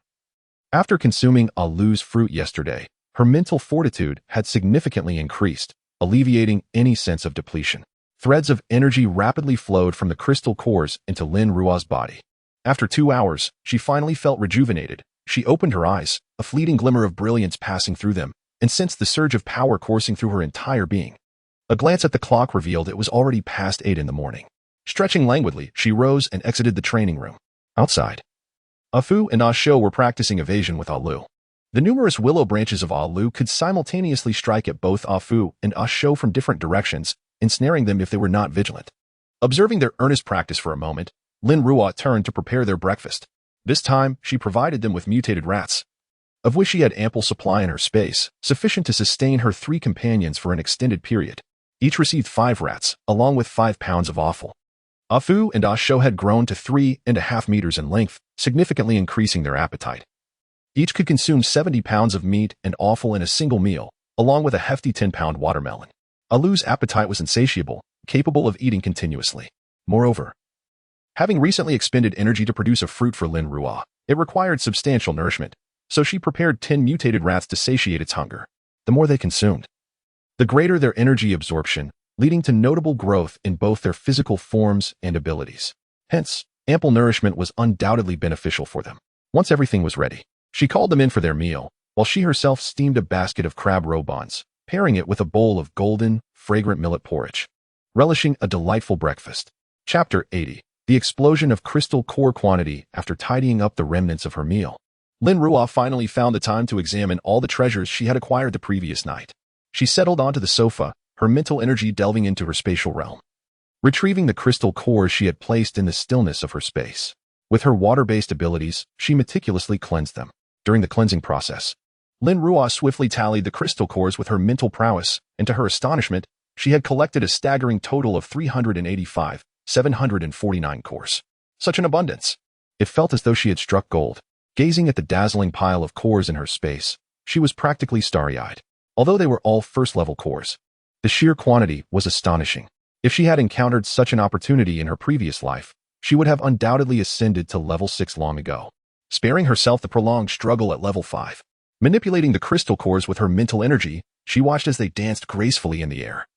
after consuming Ah Lu's fruit yesterday, her mental fortitude had significantly increased, alleviating any sense of depletion. Threads of energy rapidly flowed from the crystal cores into Lin Ruo's body. After 2 hours, she finally felt rejuvenated. She opened her eyes, a fleeting glimmer of brilliance passing through them, and sensed the surge of power coursing through her entire being. A glance at the clock revealed it was already past 8 in the morning. Stretching languidly, she rose and exited the training room. Outside, Ah Fu and Ah Shou were practicing evasion with Ah Lu. The numerous willow branches of Ah Lu could simultaneously strike at both Ah Fu and Ah Shou from different directions, ensnaring them if they were not vigilant. Observing their earnest practice for a moment, Lin Ruo turned to prepare their breakfast. This time, she provided them with mutated rats, of which she had ample supply in her space, sufficient to sustain her 3 companions for an extended period. Each received 5 rats, along with 5 pounds of offal. Ah Fu and Ah Shou had grown to 3.5 meters in length, significantly increasing their appetite. Each could consume 70 pounds of meat and offal in a single meal, along with a hefty 10-pound watermelon. Ah Lu's appetite was insatiable, capable of eating continuously. Moreover, having recently expended energy to produce a fruit for Lin Ruo, it required substantial nourishment, so she prepared 10 mutated rats to satiate its hunger. The more they consumed, the greater their energy absorption, leading to notable growth in both their physical forms and abilities. Hence, ample nourishment was undoubtedly beneficial for them. Once everything was ready, she called them in for their meal, while she herself steamed a basket of crab roe buns, pairing it with a bowl of golden, fragrant millet porridge, relishing a delightful breakfast. Chapter 80. The explosion of crystal core quantity after tidying up the remnants of her meal. Lin Ruo finally found the time to examine all the treasures she had acquired the previous night. She settled onto the sofa, her mental energy delving into her spatial realm, retrieving the crystal cores she had placed in the stillness of her space. With her water-based abilities, she meticulously cleansed them. During the cleansing process, Lin Ruo swiftly tallied the crystal cores with her mental prowess, and to her astonishment, she had collected a staggering total of 385,749 cores. Such an abundance! It felt as though she had struck gold. Gazing at the dazzling pile of cores in her space, she was practically starry-eyed. Although they were all first-level cores, the sheer quantity was astonishing. If she had encountered such an opportunity in her previous life, she would have undoubtedly ascended to level 6 long ago, sparing herself the prolonged struggle at level 5. Manipulating the crystal cores with her mental energy, she watched as they danced gracefully in the air,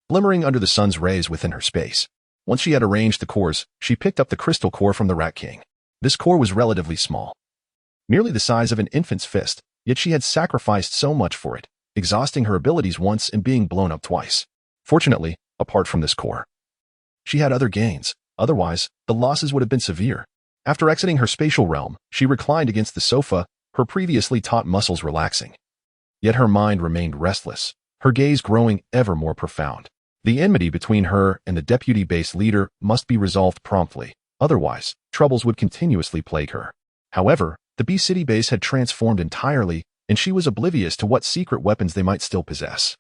glimmering under the sun's rays within her space. Once she had arranged the cores, she picked up the crystal core from the Rat King. This core was relatively small, merely the size of an infant's fist, yet she had sacrificed so much for it, exhausting her abilities once and being blown up twice. Fortunately, apart from this core, she had other gains. Otherwise, the losses would have been severe. After exiting her spatial realm, she reclined against the sofa, her previously taut muscles relaxing. Yet her mind remained restless, her gaze growing ever more profound. The enmity between her and the deputy base leader must be resolved promptly, otherwise, troubles would continuously plague her. However, the B-City base had transformed entirely, and she was oblivious to what secret weapons they might still possess.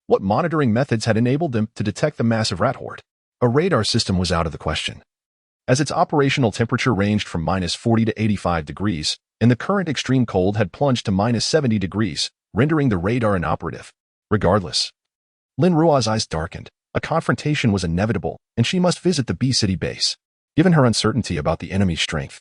What monitoring methods had enabled them to detect the massive rat horde? A radar system was out of the question, as its operational temperature ranged from -40 to 85 degrees, and the current extreme cold had plunged to -70 degrees, rendering the radar inoperative. Regardless, Lin Ruo's eyes darkened. A confrontation was inevitable, and she must visit the B-City base. Given her uncertainty about the enemy's strength,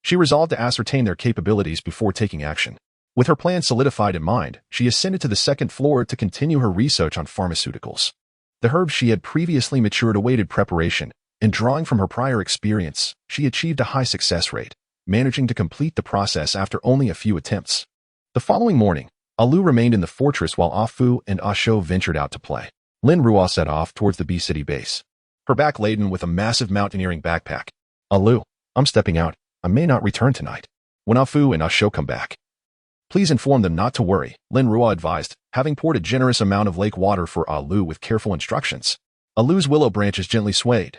she resolved to ascertain their capabilities before taking action. With her plan solidified in mind, she ascended to the 2nd floor to continue her research on pharmaceuticals. The herbs she had previously matured awaited preparation, and drawing from her prior experience, she achieved a high success rate, managing to complete the process after only a few attempts. The following morning, Ah Lu remained in the fortress while Ah Fu and Ah Shou ventured out to play. Lin Ruo set off towards the B-City base, her back laden with a massive mountaineering backpack. "Ah Lu, I'm stepping out. I may not return tonight. When Ah Fu and Ah Shou come back, please inform them not to worry," Lin Ruo advised, having poured a generous amount of lake water for Ah Lu with careful instructions. Ah Lu's willow branches gently swayed,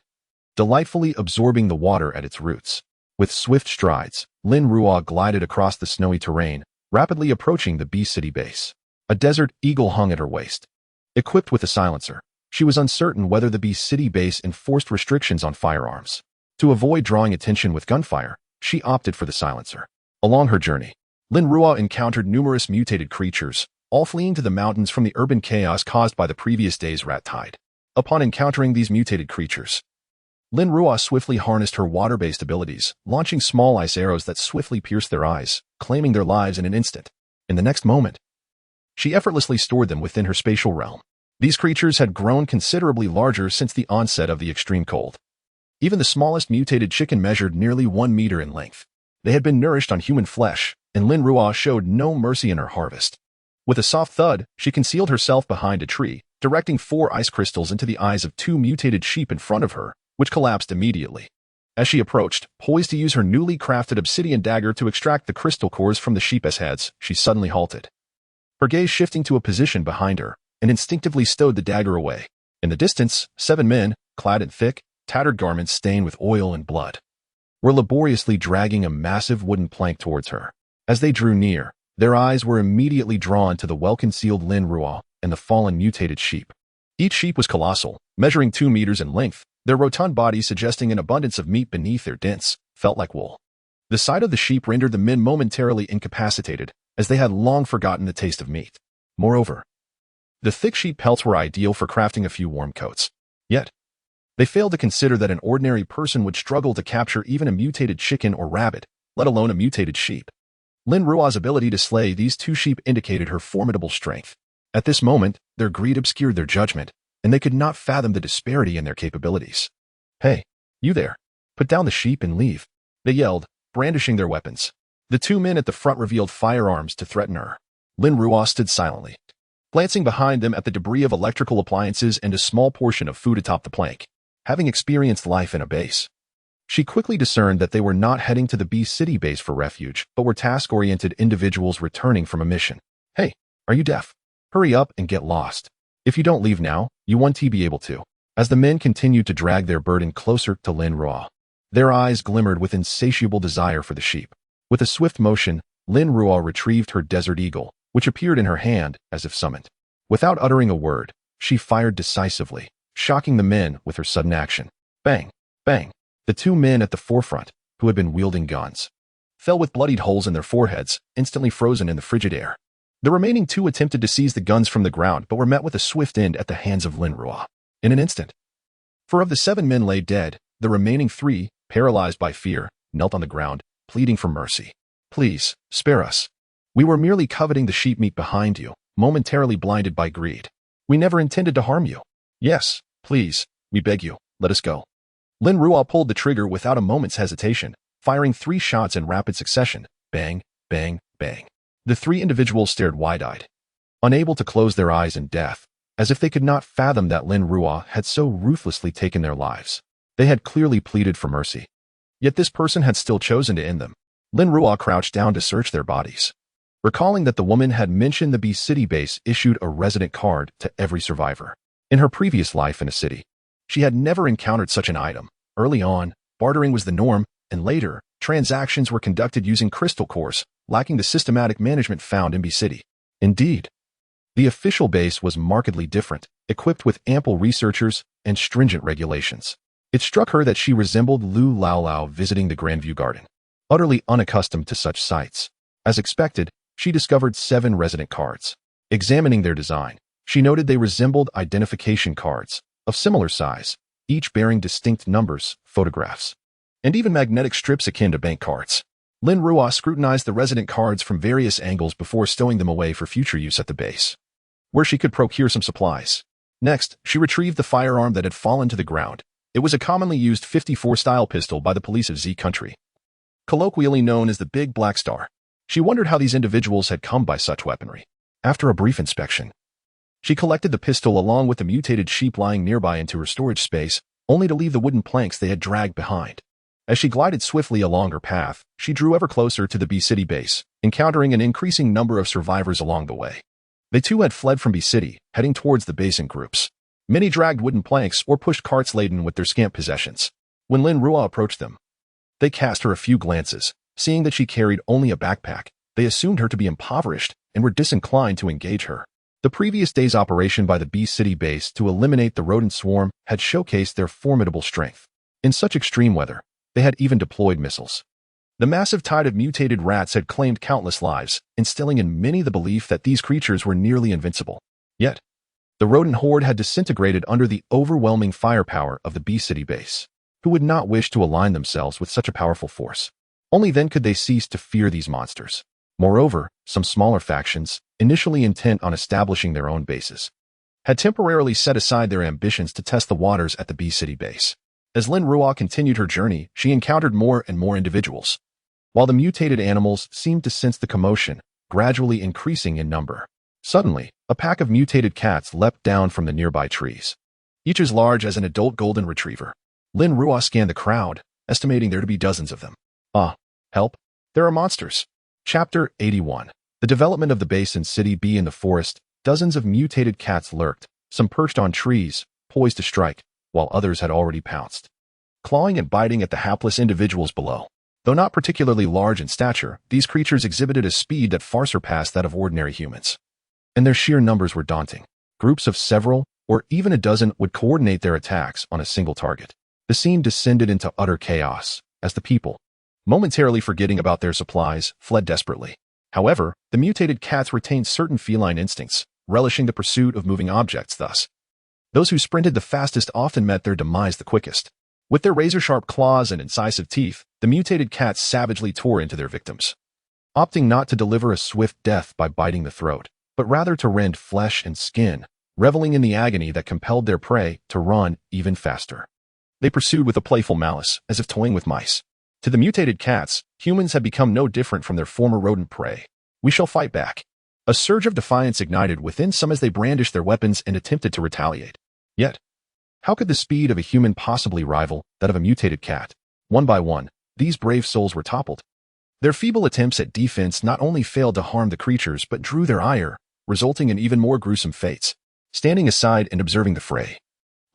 delightfully absorbing the water at its roots. With swift strides, Lin Ruo glided across the snowy terrain, rapidly approaching the B-City base. A desert eagle hung at her waist. Equipped with a silencer, she was uncertain whether the Beast City base enforced restrictions on firearms. To avoid drawing attention with gunfire, she opted for the silencer. Along her journey, Lin Ruo encountered numerous mutated creatures, all fleeing to the mountains from the urban chaos caused by the previous day's rat tide. Upon encountering these mutated creatures, Lin Ruo swiftly harnessed her water-based abilities, launching small ice arrows that swiftly pierced their eyes, claiming their lives in an instant. In the next moment, she effortlessly stored them within her spatial realm. These creatures had grown considerably larger since the onset of the extreme cold. Even the smallest mutated chicken measured nearly 1 meter in length. They had been nourished on human flesh, and Lin Ruo showed no mercy in her harvest. With a soft thud, she concealed herself behind a tree, directing 4 ice crystals into the eyes of 2 mutated sheep in front of her, which collapsed immediately. As she approached, poised to use her newly crafted obsidian dagger to extract the crystal cores from the sheep's heads, she suddenly halted. Her gaze shifting to a position behind her, and instinctively stowed the dagger away. In the distance, 7 men, clad in thick, tattered garments stained with oil and blood, were laboriously dragging a massive wooden plank towards her. As they drew near, their eyes were immediately drawn to the well-concealed Lin Ruo and the fallen mutated sheep. Each sheep was colossal, measuring 2 meters in length, their rotund bodies suggesting an abundance of meat beneath their dense, felt-like wool. The sight of the sheep rendered the men momentarily incapacitated, as they had long forgotten the taste of meat. Moreover, the thick sheep pelts were ideal for crafting a few warm coats. Yet, they failed to consider that an ordinary person would struggle to capture even a mutated chicken or rabbit, let alone a mutated sheep. Lin Ruo's ability to slay these 2 sheep indicated her formidable strength. At this moment, their greed obscured their judgment, and they could not fathom the disparity in their capabilities. "Hey, you there. Put down the sheep and leave," they yelled, brandishing their weapons. The 2 men at the front revealed firearms to threaten her. Lin Ruo stood silently, glancing behind them at the debris of electrical appliances and a small portion of food atop the plank. Having experienced life in a base, she quickly discerned that they were not heading to the Beast City base for refuge, but were task-oriented individuals returning from a mission. "Hey, are you deaf? Hurry up and get lost. If you don't leave now, you won't be able to." As the men continued to drag their burden closer to Lin Ruo, their eyes glimmered with insatiable desire for the sheep. With a swift motion, Lin Ruo retrieved her desert eagle, which appeared in her hand as if summoned. Without uttering a word, she fired decisively, shocking the men with her sudden action. Bang! Bang! The 2 men at the forefront, who had been wielding guns, fell with bloodied holes in their foreheads, instantly frozen in the frigid air. The remaining 2 attempted to seize the guns from the ground but were met with a swift end at the hands of Lin Ruo. In an instant, 4 of the 7 men lay dead, the remaining 3, paralyzed by fear, knelt on the ground, pleading for mercy. "Please, spare us. We were merely coveting the sheep meat behind you, momentarily blinded by greed. We never intended to harm you. Yes, please, we beg you, let us go." Lin Ruo pulled the trigger without a moment's hesitation, firing 3 shots in rapid succession. Bang, bang, bang. The 3 individuals stared wide-eyed, unable to close their eyes in death, as if they could not fathom that Lin Ruo had so ruthlessly taken their lives. They had clearly pleaded for mercy, yet this person had still chosen to end them. Lin Ruo crouched down to search their bodies, recalling that the woman had mentioned the Beast City base issued a resident card to every survivor. In her previous life in a city, she had never encountered such an item. Early on, bartering was the norm, and later, transactions were conducted using crystal cores, lacking the systematic management found in Beast City. Indeed, the official base was markedly different, equipped with ample researchers and stringent regulations. It struck her that she resembled Lu Lao visiting the Grandview Garden, utterly unaccustomed to such sights. As expected, she discovered 7 resident cards. Examining their design, she noted they resembled identification cards, of similar size, each bearing distinct numbers, photographs, and even magnetic strips akin to bank cards. Lin Ruo scrutinized the resident cards from various angles before stowing them away for future use at the base, where she could procure some supplies. Next, she retrieved the firearm that had fallen to the ground. It was a commonly used 54-style pistol by the police of Z Country, colloquially known as the Big Black Star. She wondered how these individuals had come by such weaponry. After a brief inspection, she collected the pistol along with the mutated sheep lying nearby into her storage space, only to leave the wooden planks they had dragged behind. As she glided swiftly along her path, she drew ever closer to the Beast City base, encountering an increasing number of survivors along the way. They too had fled from Beast City, heading towards the base in groups. Many dragged wooden planks or pushed carts laden with their scant possessions. When Lin Ruo approached them, they cast her a few glances. Seeing that she carried only a backpack, they assumed her to be impoverished and were disinclined to engage her. The previous day's operation by the Bee City base to eliminate the rodent swarm had showcased their formidable strength. In such extreme weather, they had even deployed missiles. The massive tide of mutated rats had claimed countless lives, instilling in many the belief that these creatures were nearly invincible. Yet, the rodent horde had disintegrated under the overwhelming firepower of the Bee City base. Who would not wish to align themselves with such a powerful force? Only then could they cease to fear these monsters. Moreover, some smaller factions, initially intent on establishing their own bases, had temporarily set aside their ambitions to test the waters at the Bee City base. As Lin Ruo continued her journey, she encountered more and more individuals, while the mutated animals seemed to sense the commotion, gradually increasing in number. Suddenly, a pack of mutated cats leapt down from the nearby trees, each as large as an adult golden retriever. Lin Ruo scanned the crowd, estimating there to be dozens of them. Help! There are monsters! Chapter 81. The development of the base in City B in the forest. Dozens of mutated cats lurked, some perched on trees, poised to strike, while others had already pounced, clawing and biting at the hapless individuals below. Though not particularly large in stature, these creatures exhibited a speed that far surpassed that of ordinary humans, and their sheer numbers were daunting. Groups of several, or even a dozen, would coordinate their attacks on a single target. The scene descended into utter chaos, as the people, momentarily forgetting about their supplies, fled desperately. However, the mutated cats retained certain feline instincts, relishing the pursuit of moving objects. Thus, those who sprinted the fastest often met their demise the quickest. With their razor-sharp claws and incisive teeth, the mutated cats savagely tore into their victims, opting not to deliver a swift death by biting the throat, but rather to rend flesh and skin, reveling in the agony that compelled their prey to run even faster. They pursued with a playful malice, as if toying with mice. To the mutated cats, humans had become no different from their former rodent prey. We shall fight back. A surge of defiance ignited within some as they brandished their weapons and attempted to retaliate. Yet, how could the speed of a human possibly rival that of a mutated cat? One by one, these brave souls were toppled. Their feeble attempts at defense not only failed to harm the creatures but drew their ire, resulting in even more gruesome fates. Standing aside and observing the fray,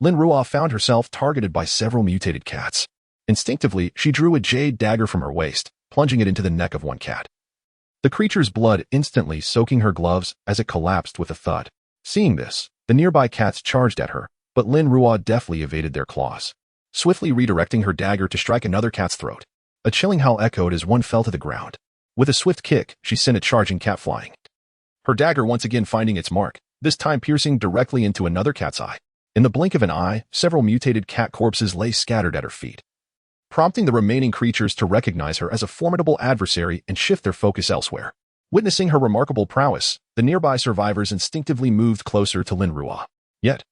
Lin Ruo found herself targeted by several mutated cats. Instinctively, she drew a jade dagger from her waist, plunging it into the neck of one cat, the creature's blood instantly soaking her gloves as it collapsed with a thud. Seeing this, the nearby cats charged at her, but Lin Ruo deftly evaded their claws, swiftly redirecting her dagger to strike another cat's throat. A chilling howl echoed as one fell to the ground. With a swift kick, she sent a charging cat flying, her dagger once again finding its mark, this time piercing directly into another cat's eye. In the blink of an eye, several mutated cat corpses lay scattered at her feet, prompting the remaining creatures to recognize her as a formidable adversary and shift their focus elsewhere. Witnessing her remarkable prowess, the nearby survivors instinctively moved closer to Lin Ruo. Yet,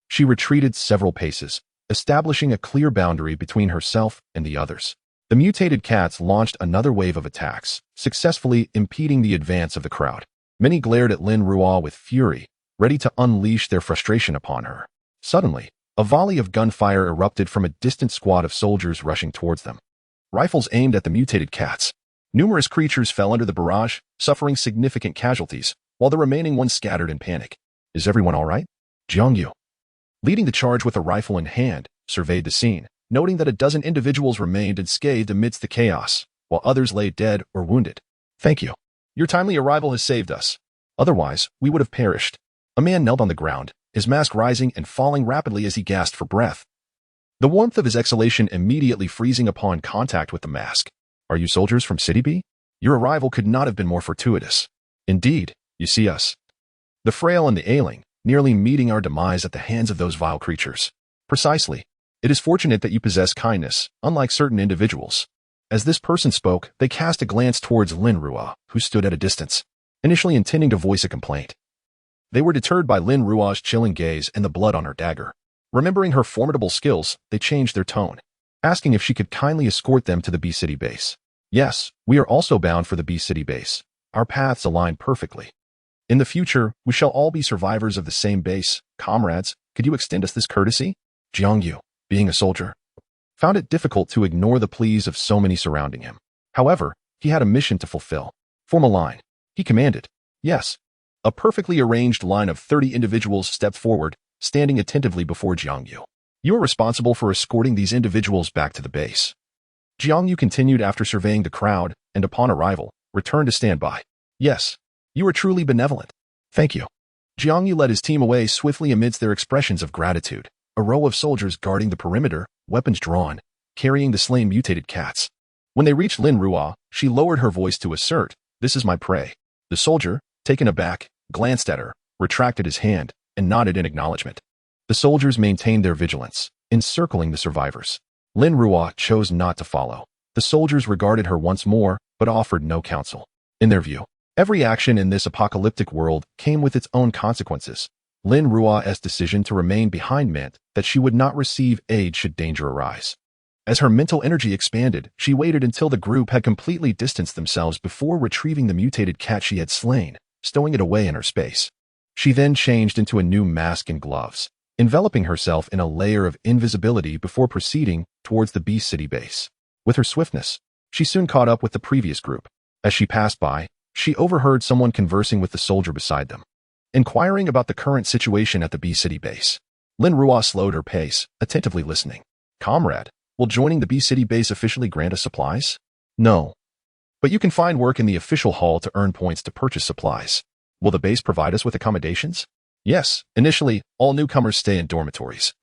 she retreated several paces, establishing a clear boundary between herself and the others. The mutated cats launched another wave of attacks, successfully impeding the advance of the crowd. Many glared at Lin Ruo with fury, ready to unleash their frustration upon her. Suddenly, a volley of gunfire erupted from a distant squad of soldiers rushing towards them, rifles aimed at the mutated cats. Numerous creatures fell under the barrage, suffering significant casualties, while the remaining ones scattered in panic. Is everyone all right? Jiangyu, leading the charge with a rifle in hand, surveyed the scene, noting that a dozen individuals remained unscathed amidst the chaos, while others lay dead or wounded. Thank you. Your timely arrival has saved us. Otherwise, we would have perished. A man knelt on the ground, his mask rising and falling rapidly as he gasped for breath, the warmth of his exhalation immediately freezing upon contact with the mask. Are you soldiers from City B? Your arrival could not have been more fortuitous. Indeed, you see us, the frail and the ailing, nearly meeting our demise at the hands of those vile creatures. Precisely. It is fortunate that you possess kindness, unlike certain individuals. As this person spoke, they cast a glance towards Lin Ruo, who stood at a distance, initially intending to voice a complaint. They were deterred by Lin Ruo's chilling gaze and the blood on her dagger. Remembering her formidable skills, they changed their tone, asking if she could kindly escort them to the Bee City base. Yes, we are also bound for the Bee City base. Our paths align perfectly. In the future, we shall all be survivors of the same base. Comrades, could you extend us this courtesy? Jiangyu, being a soldier, found it difficult to ignore the pleas of so many surrounding him. However, he had a mission to fulfill. Form a line, he commanded. Yes. A perfectly arranged line of 30 individuals stepped forward, standing attentively before Jiangyu. You are responsible for escorting these individuals back to the base. Jiangyu continued after surveying the crowd, and upon arrival, returned to stand by. Yes. You are truly benevolent. Thank you. Jiang Yu led his team away swiftly amidst their expressions of gratitude, a row of soldiers guarding the perimeter, weapons drawn, carrying the slain mutated cats. When they reached Lin Ruo, she lowered her voice to assert, "This is my prey." The soldier, taken aback, glanced at her, retracted his hand, and nodded in acknowledgement. The soldiers maintained their vigilance, encircling the survivors. Lin Ruo chose not to follow. The soldiers regarded her once more, but offered no counsel. In their view, every action in this apocalyptic world came with its own consequences. Lin Ruo's decision to remain behind meant that she would not receive aid should danger arise. As her mental energy expanded, she waited until the group had completely distanced themselves before retrieving the mutated cat she had slain, stowing it away in her space. She then changed into a new mask and gloves, enveloping herself in a layer of invisibility before proceeding towards the Beast City base. With her swiftness, she soon caught up with the previous group. As she passed by, she overheard someone conversing with the soldier beside them, inquiring about the current situation at the Beast City base. Lin Ruo slowed her pace, attentively listening. "Comrade, will joining the Beast City base officially grant us supplies?" "No. But you can find work in the official hall to earn points to purchase supplies. Will the base provide us with accommodations?" "Yes. Initially, all newcomers stay in dormitories.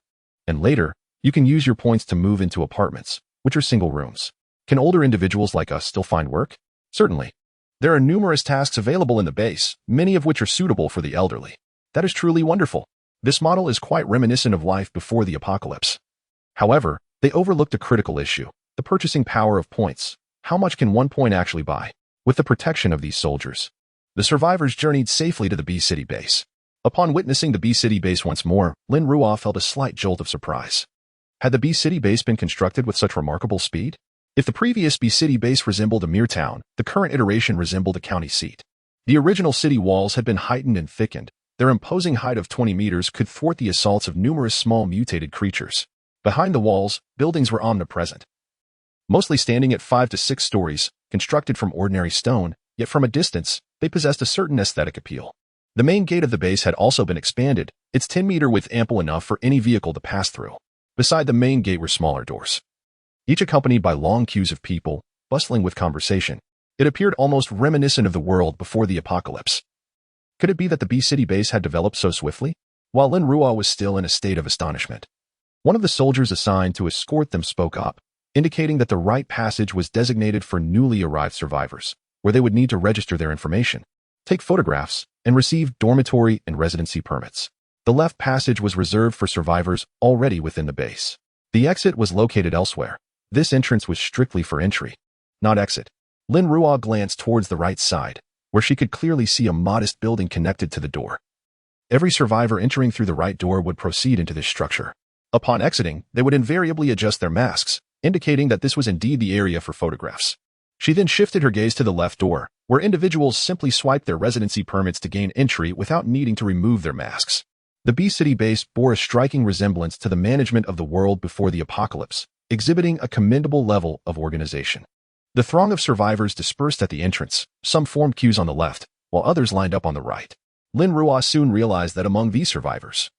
And later, you can use your points to move into apartments, which are single rooms. Can older individuals like us still find work?" "Certainly. There are numerous tasks available in the base, many of which are suitable for the elderly." "That is truly wonderful. This model is quite reminiscent of life before the apocalypse." However, they overlooked a critical issue, the purchasing power of points. How much can 1 point actually buy? With the protection of these soldiers, the survivors journeyed safely to the Beast City base. Upon witnessing the Beast City base once more, Lin Ruo felt a slight jolt of surprise. Had the Beast City base been constructed with such remarkable speed? If the previous Beast City base resembled a mere town, the current iteration resembled a county seat. The original city walls had been heightened and thickened. Their imposing height of 20 meters could thwart the assaults of numerous small mutated creatures. Behind the walls, buildings were omnipresent, mostly standing at 5 to 6 stories, constructed from ordinary stone, yet from a distance, they possessed a certain aesthetic appeal. The main gate of the base had also been expanded, its 10-meter width ample enough for any vehicle to pass through. Beside the main gate were smaller doors, each accompanied by long queues of people, bustling with conversation. It appeared almost reminiscent of the world before the apocalypse. Could it be that the Beast City base had developed so swiftly? While Lin Ruo was still in a state of astonishment, one of the soldiers assigned to escort them spoke up, indicating that the right passage was designated for newly arrived survivors, where they would need to register their information, take photographs, and receive dormitory and residency permits. The left passage was reserved for survivors already within the base. The exit was located elsewhere. This entrance was strictly for entry, not exit. Lin Ruo glanced towards the right side, where she could clearly see a modest building connected to the door. Every survivor entering through the right door would proceed into this structure. Upon exiting, they would invariably adjust their masks, indicating that this was indeed the area for photographs. She then shifted her gaze to the left door, where individuals simply swiped their residency permits to gain entry without needing to remove their masks. The Beast City base bore a striking resemblance to the management of the world before the apocalypse, exhibiting a commendable level of organization. The throng of survivors dispersed at the entrance. Some formed queues on the left, while others lined up on the right. Lin Ruo soon realized that among these survivors,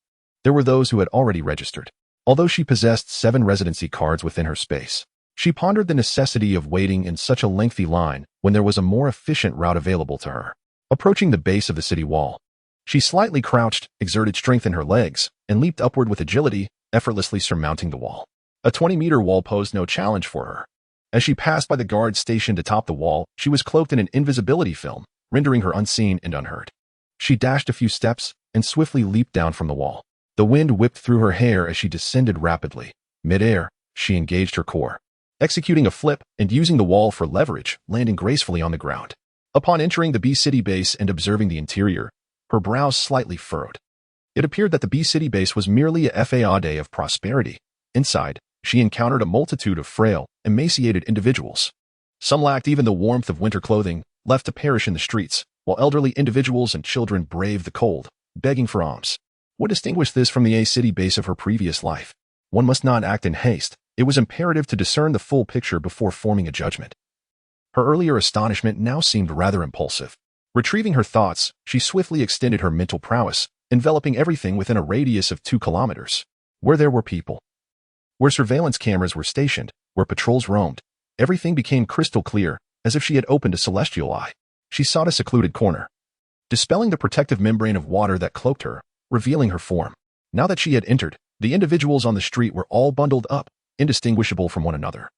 there were those who had already registered. Although she possessed 7 residency cards within her space, she pondered the necessity of waiting in such a lengthy line when there was a more efficient route available to her. Approaching the base of the city wall, she slightly crouched, exerted strength in her legs, and leaped upward with agility, effortlessly surmounting the wall. A 20-meter wall posed no challenge for her. As she passed by the guards stationed atop the wall, she was cloaked in an invisibility film, rendering her unseen and unheard. She dashed a few steps and swiftly leaped down from the wall. The wind whipped through her hair as she descended rapidly. Mid-air, she engaged her core, executing a flip and using the wall for leverage, landing gracefully on the ground. Upon entering the Beast City base and observing the interior, her brows slightly furrowed. It appeared that the Beast City base was merely a fauna of prosperity. Inside, she encountered a multitude of frail, emaciated individuals. Some lacked even the warmth of winter clothing, left to perish in the streets, while elderly individuals and children braved the cold, begging for alms. What distinguished this from the A-City base of her previous life? One must not act in haste. It was imperative to discern the full picture before forming a judgment. Her earlier astonishment now seemed rather impulsive. Retrieving her thoughts, she swiftly extended her mental prowess, enveloping everything within a radius of 2 kilometers. Where there were people, where surveillance cameras were stationed, where patrols roamed, everything became crystal clear, as if she had opened a celestial eye. She sought a secluded corner, dispelling the protective membrane of water that cloaked her, revealing her form. Now that she had entered, the individuals on the street were all bundled up, indistinguishable from one another,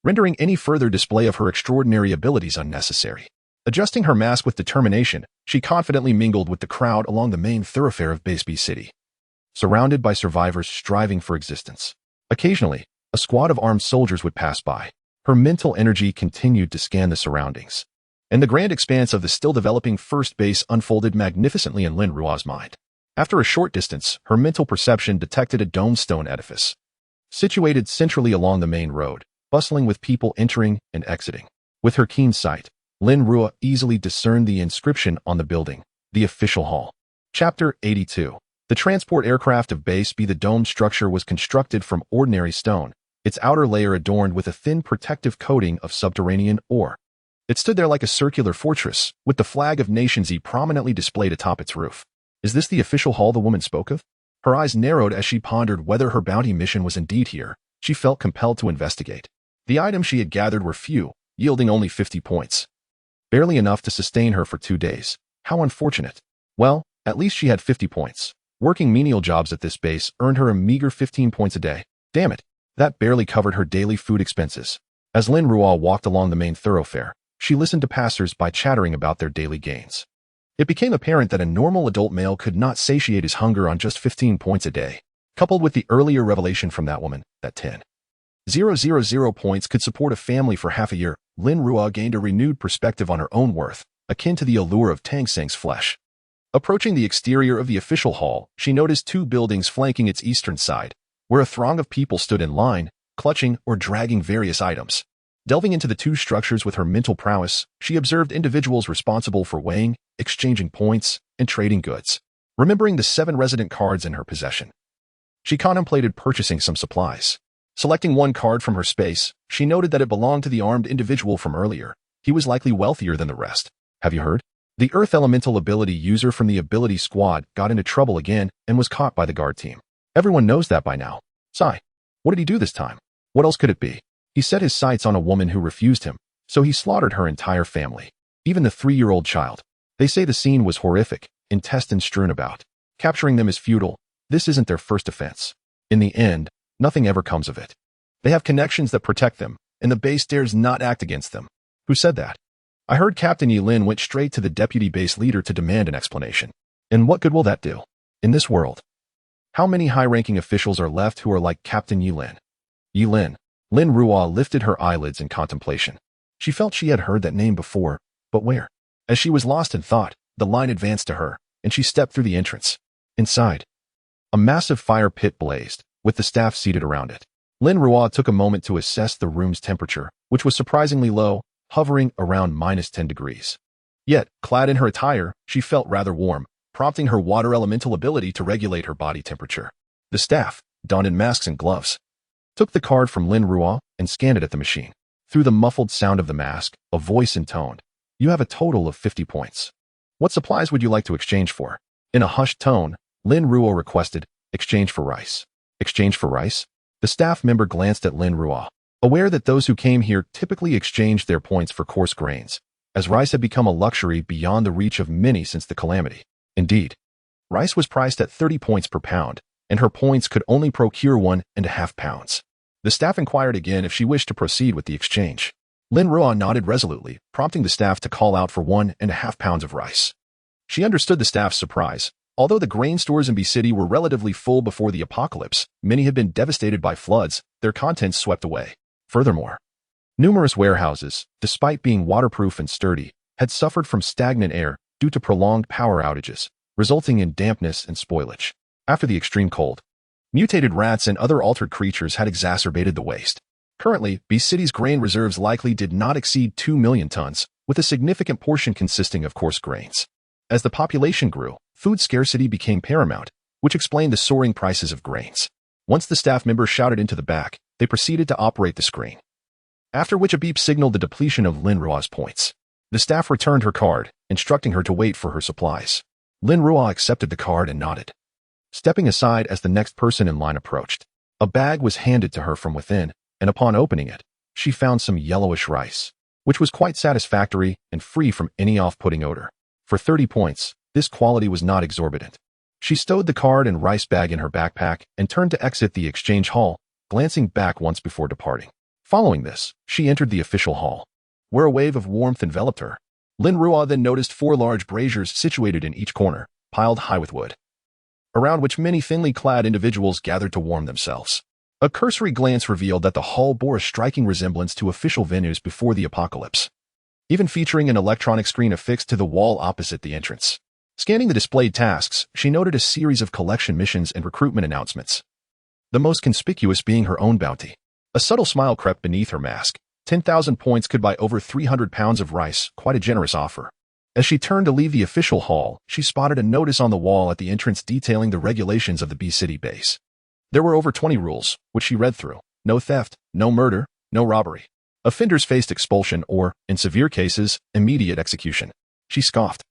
rendering any further display of her extraordinary abilities unnecessary. Adjusting her mask with determination, she confidently mingled with the crowd along the main thoroughfare of Base B City, surrounded by survivors striving for existence. Occasionally, a squad of armed soldiers would pass by. Her mental energy continued to scan the surroundings, and the grand expanse of the still-developing first base unfolded magnificently in Lin Ruo's mind. After a short distance, her mental perception detected a domed stone edifice, situated centrally along the main road, bustling with people entering and exiting. With her keen sight, Lin Ruo easily discerned the inscription on the building, the official hall. Chapter 82. The transport aircraft of Base B. The domed structure was constructed from ordinary stone, its outer layer adorned with a thin protective coating of subterranean ore. It stood there like a circular fortress, with the flag of Nations E prominently displayed atop its roof. Is this the official hall the woman spoke of? Her eyes narrowed as she pondered whether her bounty mission was indeed here. She felt compelled to investigate. The items she had gathered were few, yielding only 50 points. Barely enough to sustain her for 2 days. How unfortunate. Well, at least she had 50 points. Working menial jobs at this base earned her a meager 15 points a day. Damn it. That barely covered her daily food expenses. As Lin Ruo walked along the main thoroughfare, she listened to passers-by chattering about their daily gains. It became apparent that a normal adult male could not satiate his hunger on just 15 points a day. Coupled with the earlier revelation from that woman, that 10,000 points could support a family for half a year, Lin Ruo gained a renewed perspective on her own worth, akin to the allure of Tang Seng's flesh. Approaching the exterior of the official hall, she noticed 2 buildings flanking its eastern side, where a throng of people stood in line, clutching or dragging various items. Delving into the 2 structures with her mental prowess, she observed individuals responsible for weighing, exchanging points, and trading goods. Remembering the 7 resident cards in her possession, she contemplated purchasing some supplies. Selecting one card from her space, she noted that it belonged to the armed individual from earlier. He was likely wealthier than the rest. Have you heard? The Earth Elemental ability user from the ability squad got into trouble again and was caught by the guard team. Everyone knows that by now. Sigh. What did he do this time? What else could it be? He set his sights on a woman who refused him, so he slaughtered her entire family, even the 3-year-old child. They say the scene was horrific, intestines strewn about. Capturing them is futile. This isn't their first offense. In the end, nothing ever comes of it. They have connections that protect them, and the base dares not act against them. Who said that? I heard Captain Yilin went straight to the deputy base leader to demand an explanation. And what good will that do? In this world, how many high-ranking officials are left who are like Captain Yilin? Yilin. Lin Ruo lifted her eyelids in contemplation. She felt she had heard that name before, but where? As she was lost in thought, the line advanced to her, and she stepped through the entrance. Inside, a massive fire pit blazed, with the staff seated around it. Lin Ruo took a moment to assess the room's temperature, which was surprisingly low, hovering around -10 degrees. Yet, clad in her attire, she felt rather warm, prompting her water elemental ability to regulate her body temperature. The staff, donned in masks and gloves, took the card from Lin Ruo and scanned it at the machine. Through the muffled sound of the mask, a voice intoned, "You have a total of 50 points. What supplies would you like to exchange for?" In a hushed tone, Lin Ruo requested, "Exchange for rice." Exchange for rice? The staff member glanced at Lin Ruo, aware that those who came here typically exchanged their points for coarse grains, as rice had become a luxury beyond the reach of many since the calamity. Indeed, rice was priced at 30 points per pound, and her points could only procure 1.5 pounds. The staff inquired again if she wished to proceed with the exchange. Lin Ruo nodded resolutely, prompting the staff to call out for 1.5 pounds of rice. She understood the staff's surprise. Although the grain stores in B City were relatively full before the apocalypse, many had been devastated by floods, their contents swept away. Furthermore, numerous warehouses, despite being waterproof and sturdy, had suffered from stagnant air due to prolonged power outages, resulting in dampness and spoilage. After the extreme cold, mutated rats and other altered creatures had exacerbated the waste. Currently, B City's grain reserves likely did not exceed 2 million tons, with a significant portion consisting of coarse grains. As the population grew, food scarcity became paramount, which explained the soaring prices of grains. Once the staff member shouted into the back, they proceeded to operate the screen, after which a beep signaled the depletion of Lin Ruo's points. The staff returned her card, instructing her to wait for her supplies. Lin Ruo accepted the card and nodded, stepping aside as the next person in line approached. A bag was handed to her from within, and upon opening it, she found some yellowish rice, which was quite satisfactory and free from any off-putting odor. For 30 points, this quality was not exorbitant. She stowed the card and rice bag in her backpack and turned to exit the exchange hall, glancing back once before departing. Following this, she entered the official hall, where a wave of warmth enveloped her. Lin Ruo then noticed 4 large braziers situated in each corner, piled high with wood, around which many thinly clad individuals gathered to warm themselves. A cursory glance revealed that the hall bore a striking resemblance to official venues before the apocalypse, even featuring an electronic screen affixed to the wall opposite the entrance. Scanning the displayed tasks, she noted a series of collection missions and recruitment announcements, the most conspicuous being her own bounty. A subtle smile crept beneath her mask. 10,000 points could buy over 300 pounds of rice, quite a generous offer. As she turned to leave the official hall, she spotted a notice on the wall at the entrance detailing the regulations of the B-City base. There were over 20 rules, which she read through. No theft, no murder, no robbery. Offenders faced expulsion or, in severe cases, immediate execution. She scoffed.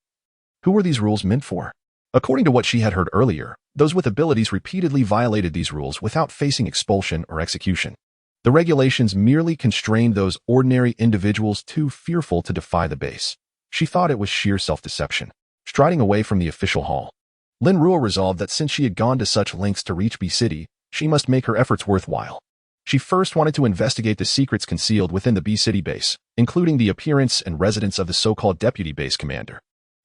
Who were these rules meant for? According to what she had heard earlier, those with abilities repeatedly violated these rules without facing expulsion or execution. The regulations merely constrained those ordinary individuals too fearful to defy the base. She thought it was sheer self-deception. Striding away from the official hall, Lin Ruo resolved that since she had gone to such lengths to reach B-City, she must make her efforts worthwhile. She first wanted to investigate the secrets concealed within the B-City base, including the appearance and residence of the so-called deputy base commander.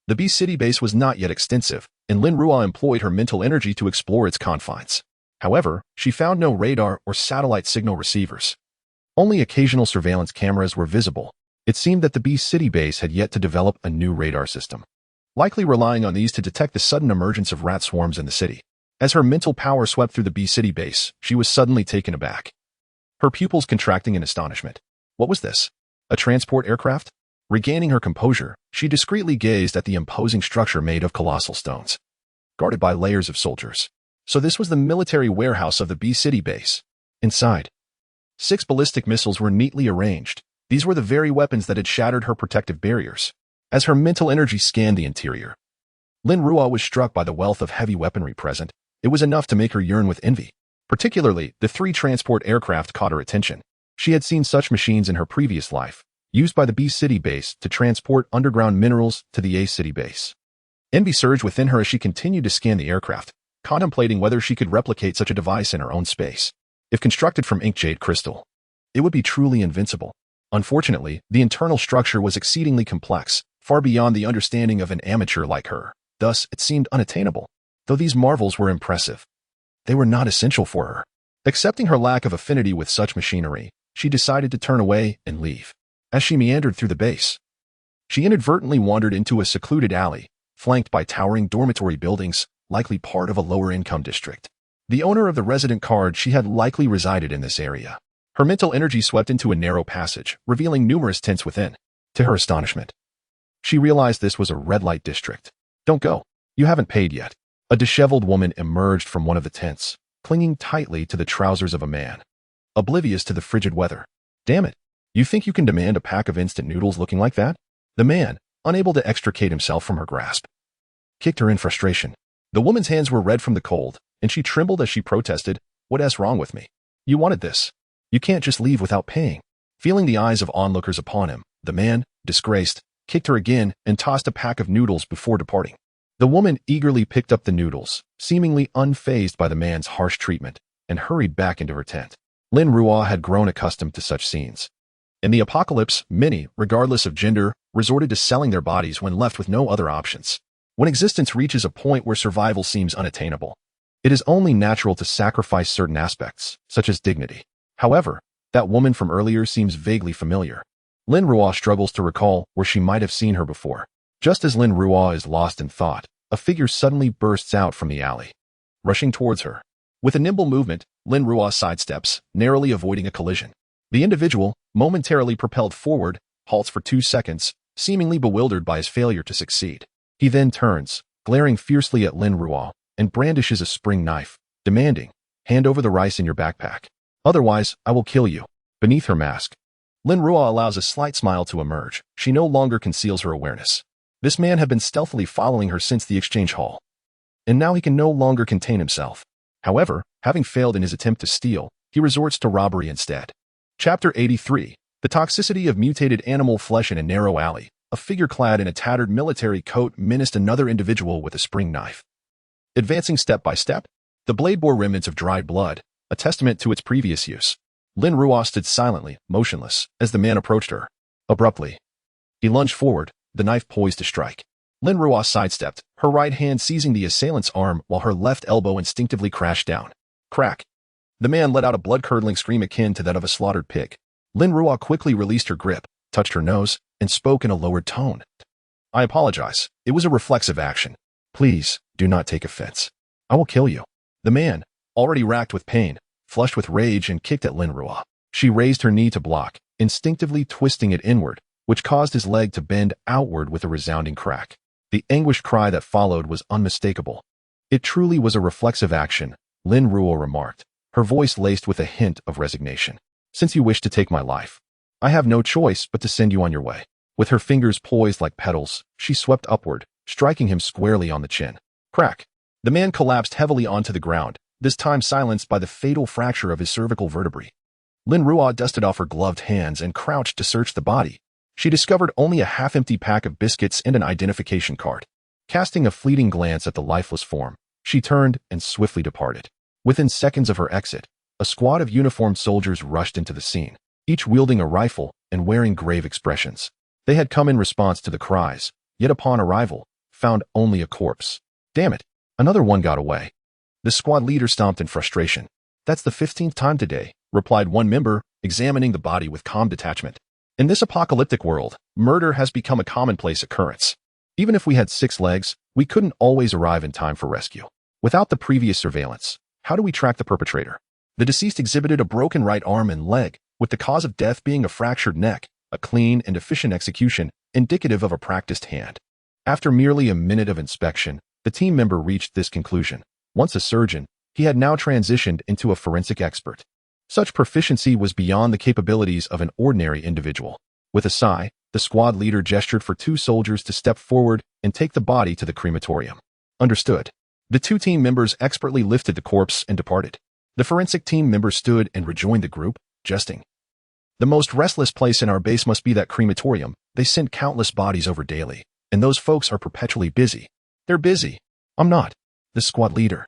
The B-City base was not yet extensive, and Lin Ruo employed her mental energy to explore its confines. However, she found no radar or satellite signal receivers. Only occasional surveillance cameras were visible. It seemed that the B-City base had yet to develop a new radar system, likely relying on these to detect the sudden emergence of rat swarms in the city. As her mental power swept through the B-City base, she was suddenly taken aback, her pupils contracting in astonishment. What was this? A transport aircraft? Regaining her composure, she discreetly gazed at the imposing structure made of colossal stones, guarded by layers of soldiers. So this was the military warehouse of the B-City base. Inside, 6 ballistic missiles were neatly arranged. These were the very weapons that had shattered her protective barriers. As her mental energy scanned the interior, Lin Ruo was struck by the wealth of heavy weaponry present. It was enough to make her yearn with envy. Particularly, the 3 transport aircraft caught her attention. She had seen such machines in her previous life, used by the B-City base to transport underground minerals to the A-City base. Envy surged within her as she continued to scan the aircraft, contemplating whether she could replicate such a device in her own space. If constructed from ink jade crystal, it would be truly invincible. Unfortunately, the internal structure was exceedingly complex, far beyond the understanding of an amateur like her. Thus, it seemed unattainable. Though these marvels were impressive, they were not essential for her. Accepting her lack of affinity with such machinery, she decided to turn away and leave. As she meandered through the base, she inadvertently wandered into a secluded alley, flanked by towering dormitory buildings, likely part of a lower-income district. The owner of the resident card she had likely resided in this area. Her mental energy swept into a narrow passage, revealing numerous tents within. To her astonishment, she realized this was a red-light district. Don't go. You haven't paid yet. A disheveled woman emerged from one of the tents, clinging tightly to the trousers of a man, oblivious to the frigid weather. Damn it. You think you can demand a pack of instant noodles looking like that? The man, unable to extricate himself from her grasp, kicked her in frustration. The woman's hands were red from the cold, and she trembled as she protested, "What's wrong with me? You wanted this. You can't just leave without paying." Feeling the eyes of onlookers upon him, the man, disgraced, kicked her again and tossed a pack of noodles before departing. The woman eagerly picked up the noodles, seemingly unfazed by the man's harsh treatment, and hurried back into her tent. Lin Ruo had grown accustomed to such scenes. In the apocalypse, many, regardless of gender, resorted to selling their bodies when left with no other options. When existence reaches a point where survival seems unattainable, it is only natural to sacrifice certain aspects, such as dignity. However, that woman from earlier seems vaguely familiar. Lin Ruo struggles to recall where she might have seen her before. Just as Lin Ruo is lost in thought, a figure suddenly bursts out from the alley, rushing towards her. With a nimble movement, Lin Ruo sidesteps, narrowly avoiding a collision. The individual, momentarily propelled forward, halts for 2 seconds, seemingly bewildered by his failure to succeed. He then turns, glaring fiercely at Lin Ruo, and brandishes a spring knife, demanding, "Hand over the rice in your backpack. Otherwise, I will kill you." Beneath her mask, Lin Ruo allows a slight smile to emerge. She no longer conceals her awareness. This man had been stealthily following her since the exchange hall, and now he can no longer contain himself. However, having failed in his attempt to steal, he resorts to robbery instead. Chapter 83. The toxicity of mutated animal flesh in a narrow alley. a figure clad in a tattered military coat menaced another individual with a spring knife. Advancing step by step, the blade bore remnants of dried blood, a testament to its previous use. Lin Ruo stood silently, motionless, as the man approached her. Abruptly, he lunged forward, the knife poised to strike. Lin Ruo sidestepped, her right hand seizing the assailant's arm while her left elbow instinctively crashed down. Crack! The man let out a blood-curdling scream akin to that of a slaughtered pig. Lin Ruo quickly released her grip, touched her nose, and spoke in a lowered tone. I apologize. It was a reflexive action. Please, do not take offense. I will kill you. The man, already racked with pain, flushed with rage and kicked at Lin Ruo. She raised her knee to block, instinctively twisting it inward, which caused his leg to bend outward with a resounding crack. The anguished cry that followed was unmistakable. It truly was a reflexive action, Lin Ruo remarked, her voice laced with a hint of resignation. Since you wish to take my life, I have no choice but to send you on your way. With her fingers poised like petals, she swept upward, striking him squarely on the chin. Crack! The man collapsed heavily onto the ground, this time silenced by the fatal fracture of his cervical vertebrae. Lin Ruo dusted off her gloved hands and crouched to search the body. She discovered only a half-empty pack of biscuits and an identification card. Casting a fleeting glance at the lifeless form, she turned and swiftly departed. Within seconds of her exit, a squad of uniformed soldiers rushed into the scene, each wielding a rifle and wearing grave expressions. They had come in response to the cries, yet upon arrival, found only a corpse. Damn it, another one got away. The squad leader stomped in frustration. That's the 15th time today, replied one member, examining the body with calm detachment. In this apocalyptic world, murder has become a commonplace occurrence. Even if we had 6 legs, we couldn't always arrive in time for rescue. Without the previous surveillance, how do we track the perpetrator? The deceased exhibited a broken right arm and leg, with the cause of death being a fractured neck, a clean and efficient execution, indicative of a practiced hand. After merely a minute of inspection, the team member reached this conclusion. Once a surgeon, he had now transitioned into a forensic expert. Such proficiency was beyond the capabilities of an ordinary individual. With a sigh, the squad leader gestured for 2 soldiers to step forward and take the body to the crematorium. Understood. The 2 team members expertly lifted the corpse and departed. The forensic team member stood and rejoined the group, jesting. The most restless place in our base must be that crematorium. They send countless bodies over daily, and those folks are perpetually busy. They're busy. I'm not. The squad leader,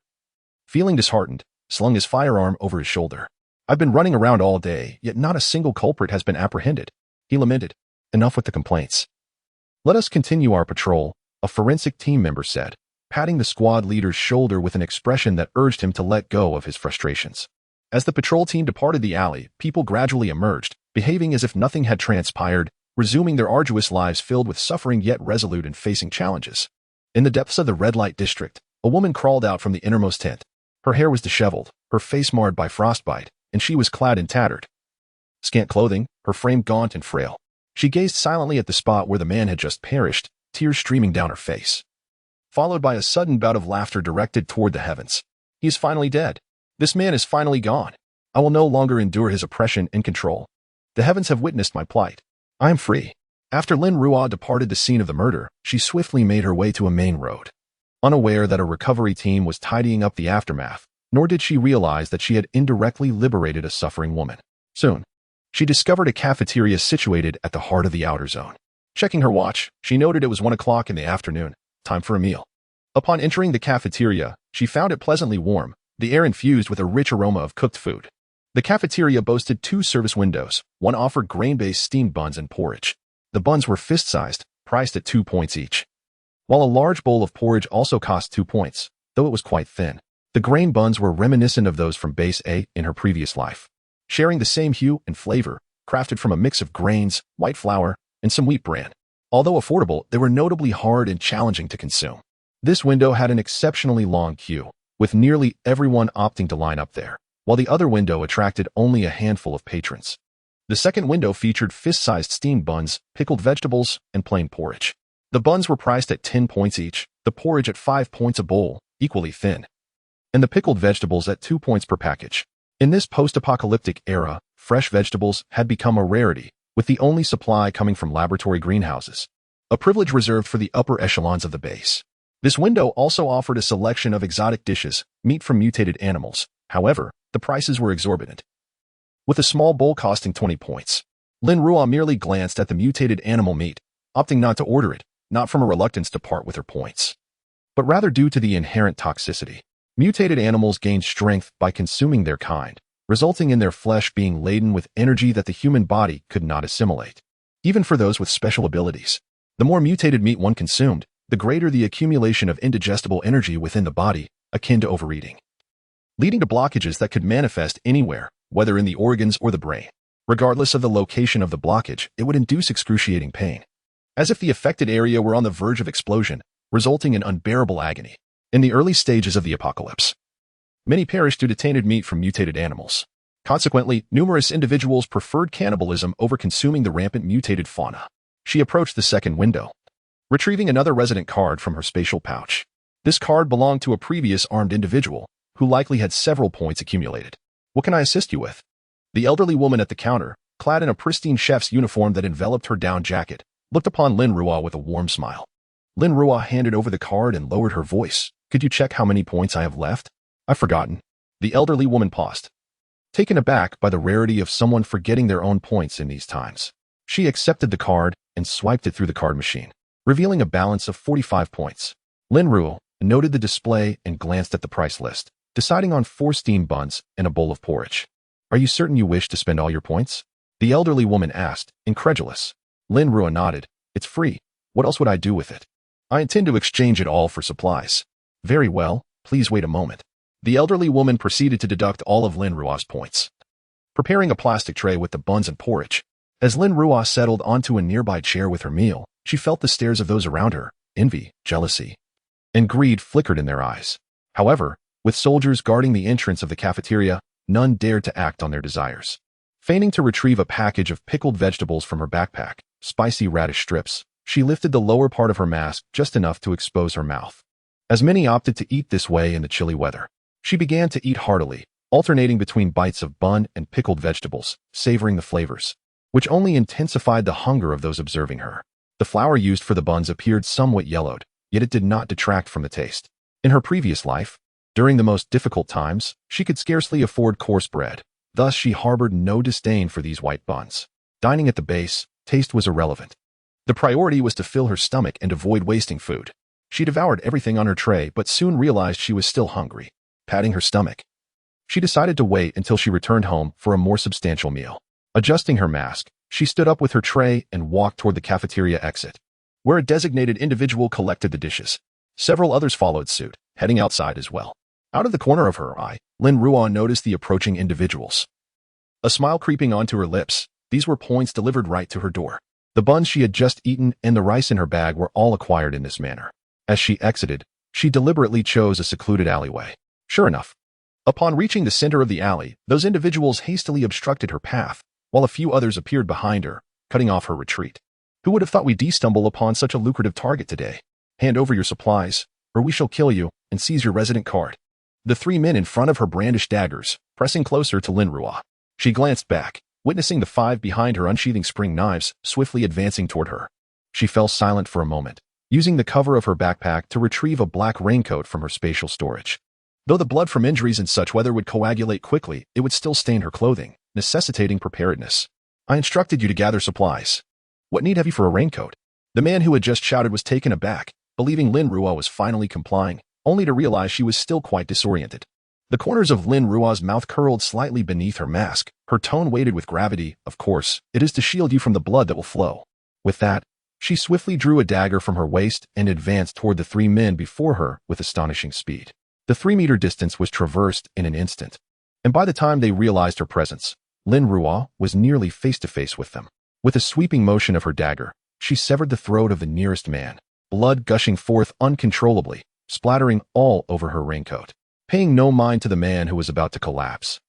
feeling disheartened, slung his firearm over his shoulder. I've been running around all day, yet not a single culprit has been apprehended. He lamented. Enough with the complaints. Let us continue our patrol, a forensic team member said, patting the squad leader's shoulder with an expression that urged him to let go of his frustrations. As the patrol team departed the alley, people gradually emerged, behaving as if nothing had transpired, resuming their arduous lives filled with suffering yet resolute in facing challenges. In the depths of the red light district, a woman crawled out from the innermost tent. Her hair was disheveled, her face marred by frostbite, and she was clad in tattered, scant clothing, her frame gaunt and frail. She gazed silently at the spot where the man had just perished, tears streaming down her face, followed by a sudden bout of laughter directed toward the heavens. He is finally dead. This man is finally gone. I will no longer endure his oppression and control. The heavens have witnessed my plight. I am free. After Lin Ruo departed the scene of the murder, she swiftly made her way to a main road. Unaware that a recovery team was tidying up the aftermath, nor did she realize that she had indirectly liberated a suffering woman. Soon, she discovered a cafeteria situated at the heart of the outer zone. Checking her watch, she noted it was 1 o'clock in the afternoon, time for a meal. Upon entering the cafeteria, she found it pleasantly warm, the air infused with a rich aroma of cooked food. The cafeteria boasted 2 service windows. One offered grain-based steamed buns and porridge. The buns were fist-sized, priced at 2 points each, while a large bowl of porridge also cost 2 points, though it was quite thin. The grain buns were reminiscent of those from Base A in her previous life, sharing the same hue and flavor, crafted from a mix of grains, white flour, and some wheat bran. Although affordable, they were notably hard and challenging to consume. This window had an exceptionally long queue, with nearly everyone opting to line up there, while the other window attracted only a handful of patrons. The second window featured fist-sized steamed buns, pickled vegetables, and plain porridge. The buns were priced at 10 points each, the porridge at 5 points a bowl, equally thin, and the pickled vegetables at 2 points per package. In this post-apocalyptic era, fresh vegetables had become a rarity, with the only supply coming from laboratory greenhouses, a privilege reserved for the upper echelons of the base. This window also offered a selection of exotic dishes, meat from mutated animals. However, the prices were exorbitant, with a small bowl costing 20 points. Lin Ruo merely glanced at the mutated animal meat, opting not to order it, not from a reluctance to part with her points, but rather due to the inherent toxicity. Mutated animals gain strength by consuming their kind, resulting in their flesh being laden with energy that the human body could not assimilate. Even for those with special abilities, the more mutated meat one consumed, the greater the accumulation of indigestible energy within the body, akin to overeating, leading to blockages that could manifest anywhere, whether in the organs or the brain. Regardless of the location of the blockage, it would induce excruciating pain, as if the affected area were on the verge of explosion, resulting in unbearable agony. In the early stages of the apocalypse, many perished due to tainted meat from mutated animals. Consequently, numerous individuals preferred cannibalism over consuming the rampant mutated fauna. She approached the second window, retrieving another resident card from her spatial pouch. This card belonged to a previous armed individual, who likely had several points accumulated. "What can I assist you with?" The elderly woman at the counter, clad in a pristine chef's uniform that enveloped her down jacket, looked upon Lin Ruo with a warm smile. Lin Ruo handed over the card and lowered her voice. "Could you check how many points I have left? I've forgotten." The elderly woman paused, taken aback by the rarity of someone forgetting their own points in these times. She accepted the card and swiped it through the card machine, revealing a balance of 45 points. Lin Ruo noted the display and glanced at the price list, deciding on 4 steamed buns and a bowl of porridge. "Are you certain you wish to spend all your points?" the elderly woman asked, incredulous. Lin Ruo nodded. "It's free. What else would I do with it? I intend to exchange it all for supplies." "Very well, please wait a moment." The elderly woman proceeded to deduct all of Lin Ruo's points, preparing a plastic tray with the buns and porridge. As Lin Ruo settled onto a nearby chair with her meal, she felt the stares of those around her. Envy, jealousy, and greed flickered in their eyes. However, with soldiers guarding the entrance of the cafeteria, none dared to act on their desires. Feigning to retrieve a package of pickled vegetables from her backpack, spicy radish strips, she lifted the lower part of her mask just enough to expose her mouth. As many opted to eat this way in the chilly weather, she began to eat heartily, alternating between bites of bun and pickled vegetables, savoring the flavors, which only intensified the hunger of those observing her. The flour used for the buns appeared somewhat yellowed, yet it did not detract from the taste. In her previous life, during the most difficult times, she could scarcely afford coarse bread. Thus, she harbored no disdain for these white buns. Dining at the base, taste was irrelevant. The priority was to fill her stomach and avoid wasting food. She devoured everything on her tray but soon realized she was still hungry. Patting her stomach, she decided to wait until she returned home for a more substantial meal. Adjusting her mask, she stood up with her tray and walked toward the cafeteria exit, where a designated individual collected the dishes. Several others followed suit, heading outside as well. Out of the corner of her eye, Lin Ruo noticed the approaching individuals. A smile creeping onto her lips, these were points delivered right to her door. The buns she had just eaten and the rice in her bag were all acquired in this manner. As she exited, she deliberately chose a secluded alleyway. Sure enough, upon reaching the center of the alley, those individuals hastily obstructed her path, while a few others appeared behind her, cutting off her retreat. "Who would have thought we'd stumble upon such a lucrative target today? Hand over your supplies, or we shall kill you and seize your resident card." The 3 men in front of her brandished daggers, pressing closer to Lin Ruo. She glanced back, witnessing the 5 behind her unsheathing spring knives, swiftly advancing toward her. She fell silent for a moment, using the cover of her backpack to retrieve a black raincoat from her spatial storage. Though the blood from injuries in such weather would coagulate quickly, it would still stain her clothing, necessitating preparedness. "I instructed you to gather supplies. What need have you for a raincoat?" The man who had just shouted was taken aback, believing Lin Ruo was finally complying, only to realize she was still quite disoriented. The corners of Lin Ruo's mouth curled slightly beneath her mask, her tone weighted with gravity. "Of course, it is to shield you from the blood that will flow." With that, she swiftly drew a dagger from her waist and advanced toward the 3 men before her with astonishing speed. The 3-meter distance was traversed in an instant, and by the time they realized her presence, Lin Ruo was nearly face-to-face with them. With a sweeping motion of her dagger, she severed the throat of the nearest man, blood gushing forth uncontrollably, splattering all over her raincoat. Paying no mind to the man who was about to collapse,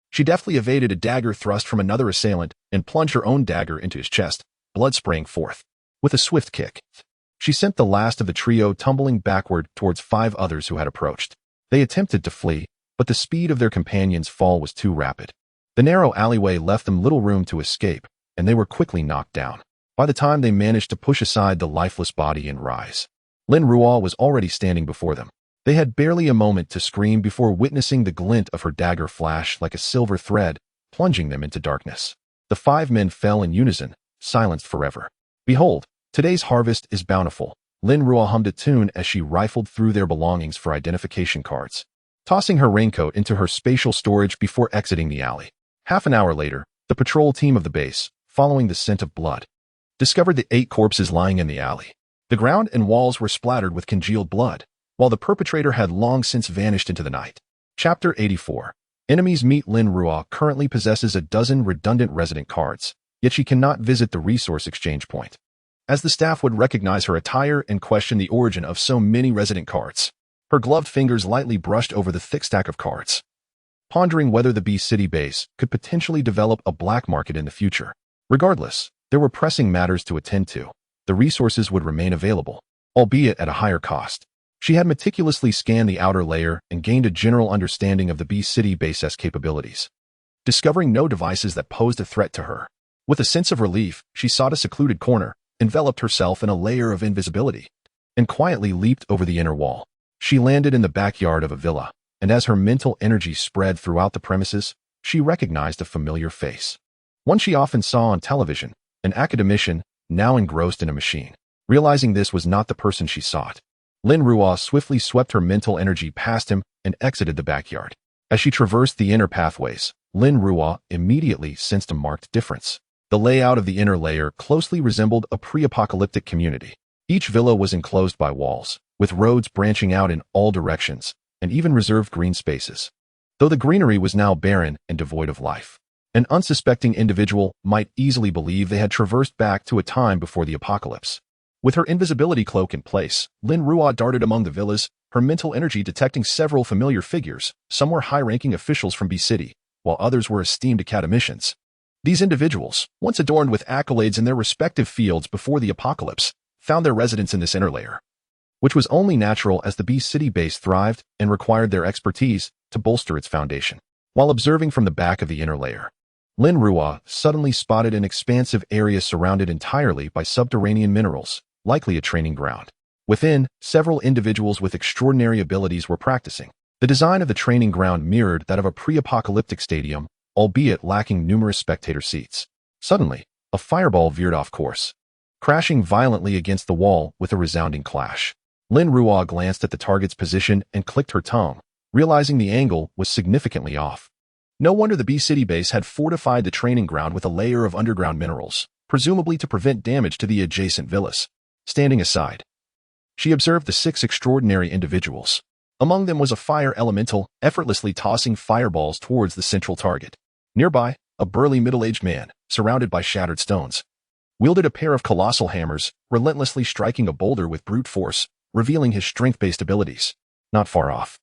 she deftly evaded a dagger thrust from another assailant and plunged her own dagger into his chest, blood spraying forth. With a swift kick, she sent the last of the trio tumbling backward towards 5 others who had approached. They attempted to flee, but the speed of their companions' fall was too rapid. The narrow alleyway left them little room to escape, and they were quickly knocked down. By the time they managed to push aside the lifeless body and rise, Lin Ruo was already standing before them. They had barely a moment to scream before witnessing the glint of her dagger flash like a silver thread, plunging them into darkness. The 5 men fell in unison, silenced forever. "Behold, Today's harvest is bountiful. Lin Ruo hummed a tune as she rifled through their belongings for identification cards, tossing her raincoat into her spatial storage before exiting the alley. Half an hour later, the patrol team of the base, following the scent of blood, discovered the 8 corpses lying in the alley. The ground and walls were splattered with congealed blood, while the perpetrator had long since vanished into the night. Chapter 84. Enemies meet. Lin Ruo currently possesses a dozen redundant resident cards, yet she cannot visit the resource exchange point, as the staff would recognize her attire and question the origin of so many resident cards. Her gloved fingers lightly brushed over the thick stack of cards, pondering whether the Beast City base could potentially develop a black market in the future. Regardless, there were pressing matters to attend to. The resources would remain available, albeit at a higher cost. She had meticulously scanned the outer layer and gained a general understanding of the Beast City base's capabilities, discovering no devices that posed a threat to her. With a sense of relief, she sought a secluded corner, enveloped herself in a layer of invisibility, and quietly leaped over the inner wall. She landed in the backyard of a villa, and as her mental energy spread throughout the premises, she recognized a familiar face. One she often saw on television, an academician, now engrossed in a machine. Realizing this was not the person she sought, Lin Ruo swiftly swept her mental energy past him and exited the backyard. As she traversed the inner pathways, Lin Ruo immediately sensed a marked difference. The layout of the inner layer closely resembled a pre-apocalyptic community. Each villa was enclosed by walls, with roads branching out in all directions, and even reserved green spaces. Though the greenery was now barren and devoid of life, an unsuspecting individual might easily believe they had traversed back to a time before the apocalypse. With her invisibility cloak in place, Lin Ruo darted among the villas, her mental energy detecting several familiar figures. Some were high-ranking officials from Beast City, while others were esteemed academicians. These individuals, once adorned with accolades in their respective fields before the apocalypse, found their residence in this inner layer, which was only natural as the Beast City base thrived and required their expertise to bolster its foundation. While observing from the back of the inner layer, Lin Ruo suddenly spotted an expansive area surrounded entirely by subterranean minerals, likely a training ground. Within, several individuals with extraordinary abilities were practicing. The design of the training ground mirrored that of a pre-apocalyptic stadium, albeit lacking numerous spectator seats. Suddenly, a fireball veered off course, crashing violently against the wall with a resounding clash. Lin Ruo glanced at the target's position and clicked her tongue, realizing the angle was significantly off. No wonder the Beast City base had fortified the training ground with a layer of underground minerals, presumably to prevent damage to the adjacent villas. Standing aside, she observed the 6 extraordinary individuals. Among them was a fire elemental, effortlessly tossing fireballs towards the central target. Nearby, a burly middle-aged man, surrounded by shattered stones, wielded a pair of colossal hammers, relentlessly striking a boulder with brute force, revealing his strength-based abilities. Not far off,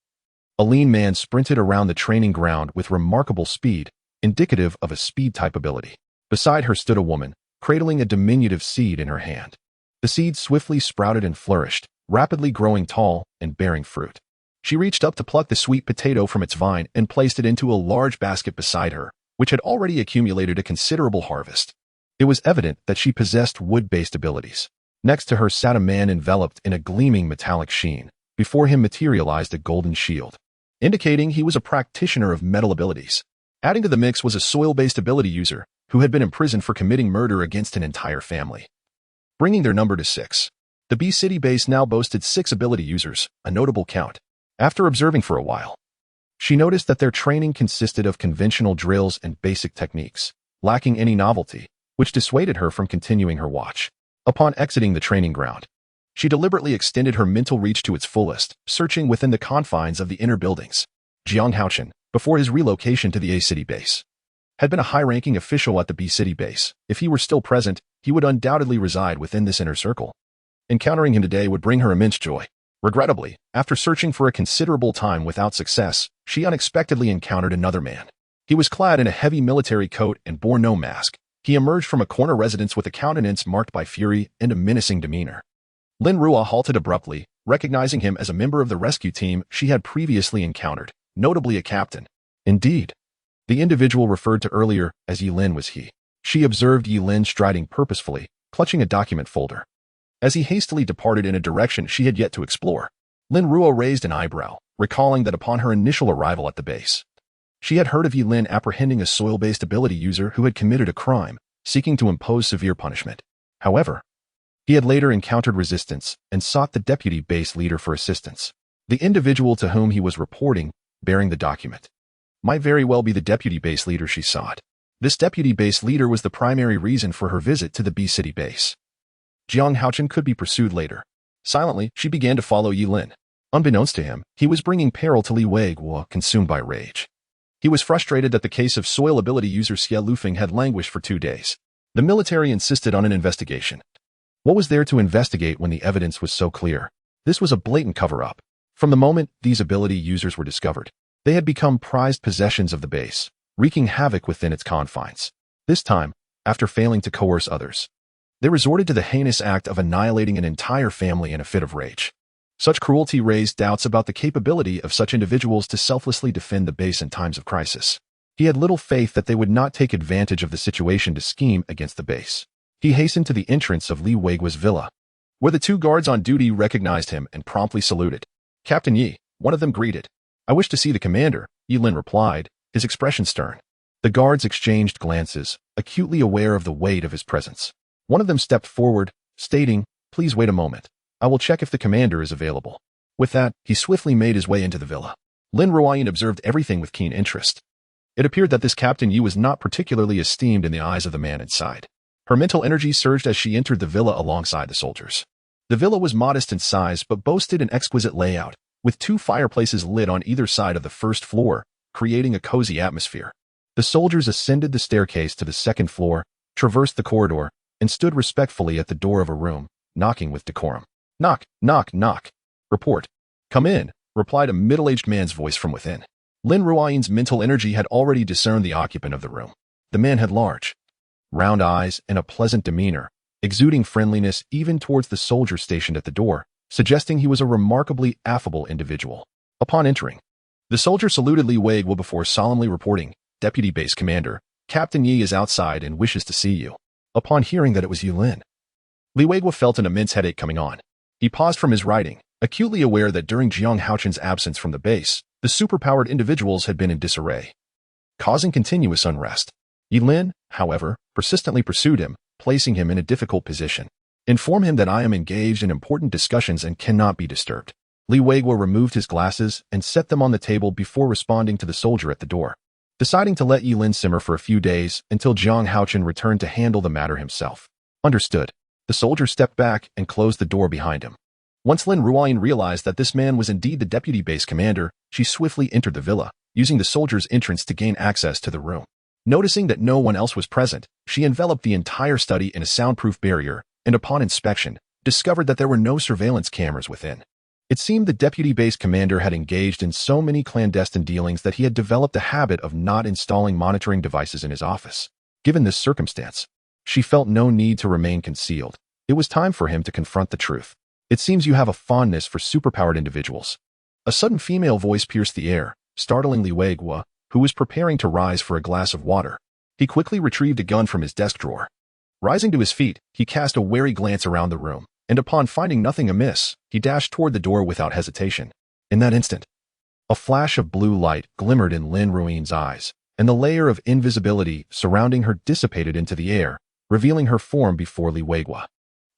a lean man sprinted around the training ground with remarkable speed, indicative of a speed-type ability. Beside her stood a woman, cradling a diminutive seed in her hand. The seed swiftly sprouted and flourished, rapidly growing tall and bearing fruit. She reached up to pluck the sweet potato from its vine and placed it into a large basket beside her, which had already accumulated a considerable harvest. It was evident that she possessed wood-based abilities. Next to her sat a man enveloped in a gleaming metallic sheen. Before him materialized a golden shield, indicating he was a practitioner of metal abilities. Adding to the mix was a soil-based ability user who had been imprisoned for committing murder against an entire family, bringing their number to 6. The Beast City base now boasted 6 ability users, a notable count. After observing for a while, she noticed that their training consisted of conventional drills and basic techniques, lacking any novelty, which dissuaded her from continuing her watch. Upon exiting the training ground, she deliberately extended her mental reach to its fullest, searching within the confines of the inner buildings. Jiang Haochen, before his relocation to the A City base, had been a high-ranking official at the B City base. If he were still present, he would undoubtedly reside within this inner circle. Encountering him today would bring her immense joy. Regrettably, after searching for a considerable time without success, she unexpectedly encountered another man. He was clad in a heavy military coat and bore no mask. He emerged from a corner residence with a countenance marked by fury and a menacing demeanor. Lin Ruo halted abruptly, recognizing him as a member of the rescue team she had previously encountered, notably a captain. Indeed, the individual referred to earlier as Yi Lin was he. She observed Yi Lin striding purposefully, clutching a document folder, as he hastily departed in a direction she had yet to explore. Lin Ruo raised an eyebrow, recalling that upon her initial arrival at the base, she had heard of Yi Lin apprehending a soil-based ability user who had committed a crime, seeking to impose severe punishment. However, He had later encountered resistance and sought the deputy base leader for assistance. The individual to whom he was reporting, bearing the document, might very well be the deputy base leader she sought. This deputy base leader was the primary reason for her visit to the B-City base. Jiang Haochen could be pursued later. Silently, she began to follow Yi Lin. Unbeknownst to him, he was bringing peril to Li Weiguo, consumed by rage. He was frustrated that the case of soil ability user Xie Lufeng had languished for 2 days. The military insisted on an investigation. What was there to investigate when the evidence was so clear? This was a blatant cover-up. From the moment these ability users were discovered, they had become prized possessions of the base, wreaking havoc within its confines. This time, after failing to coerce others, they resorted to the heinous act of annihilating an entire family in a fit of rage. Such cruelty raised doubts about the capability of such individuals to selflessly defend the base in times of crisis. He had little faith that they would not take advantage of the situation to scheme against the base. He hastened to the entrance of Li Weiguo's villa, where the 2 guards on duty recognized him and promptly saluted. "Captain Yi," one of them greeted. "I wish to see the commander," Yi Lin replied, his expression stern. The guards exchanged glances, acutely aware of the weight of his presence. One of them stepped forward, stating, "Please wait a moment. I will check if the commander is available." With that, he swiftly made his way into the villa. Lin Ruo observed everything with keen interest. It appeared that this Captain Yi was not particularly esteemed in the eyes of the man inside. Her mental energy surged as she entered the villa alongside the soldiers. The villa was modest in size but boasted an exquisite layout, with 2 fireplaces lit on either side of the first floor, creating a cozy atmosphere. The soldiers ascended the staircase to the 2nd floor, traversed the corridor, and stood respectfully at the door of a room, knocking with decorum. "Knock, knock, knock." "Report." "Come in," replied a middle-aged man's voice from within. Lin Ruo's mental energy had already discerned the occupant of the room. The man had large, round eyes and a pleasant demeanor, exuding friendliness even towards the soldier stationed at the door, suggesting he was a remarkably affable individual. Upon entering, the soldier saluted Li Weiguo before solemnly reporting, "Deputy Base Commander, Captain Yi is outside and wishes to see you." Upon hearing that it was Yi Lin, Li Weiguo felt an immense headache coming on. He paused from his writing, acutely aware that during Jiang Haochen's absence from the base, the superpowered individuals had been in disarray, causing continuous unrest. Yi Lin, however, persistently pursued him, placing him in a difficult position. "Inform him that I am engaged in important discussions and cannot be disturbed." Li Weiguo removed his glasses and set them on the table before responding to the soldier at the door, deciding to let Yi Lin simmer for a few days until Jiang Haochen returned to handle the matter himself. Understood. The soldier stepped back and closed the door behind him. Once Lin Ruo realized that this man was indeed the deputy base commander, she swiftly entered the villa, using the soldier's entrance to gain access to the room. Noticing that no one else was present, she enveloped the entire study in a soundproof barrier, and upon inspection, discovered that there were no surveillance cameras within. It seemed the deputy base commander had engaged in so many clandestine dealings that he had developed a habit of not installing monitoring devices in his office. Given this circumstance, she felt no need to remain concealed. It was time for him to confront the truth. "It seems you have a fondness for superpowered individuals." A sudden female voice pierced the air, startling Li Weiguo, who was preparing to rise for a glass of water. He quickly retrieved a gun from his desk drawer. Rising to his feet, he cast a wary glance around the room, and upon finding nothing amiss, he dashed toward the door without hesitation. In that instant, a flash of blue light glimmered in Lin Ruo's eyes, and the layer of invisibility surrounding her dissipated into the air, revealing her form before Li Weiguo,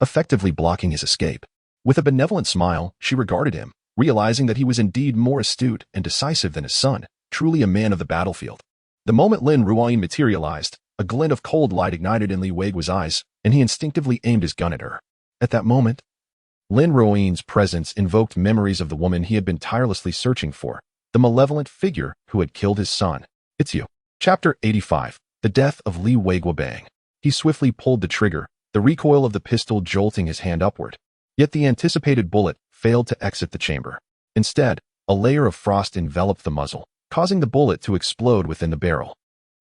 effectively blocking his escape. With a benevolent smile, she regarded him, realizing that he was indeed more astute and decisive than his son, truly a man of the battlefield. The moment Lin Ruo materialized, a glint of cold light ignited in Li Weiguo's eyes, and he instinctively aimed his gun at her. At that moment, Lin Ruo's presence invoked memories of the woman he had been tirelessly searching for, the malevolent figure who had killed his son. "It's you." Chapter 85. The Death of Li Weiguo Bang. He swiftly pulled the trigger, the recoil of the pistol jolting his hand upward. Yet the anticipated bullet failed to exit the chamber. Instead, a layer of frost enveloped the muzzle, causing the bullet to explode within the barrel.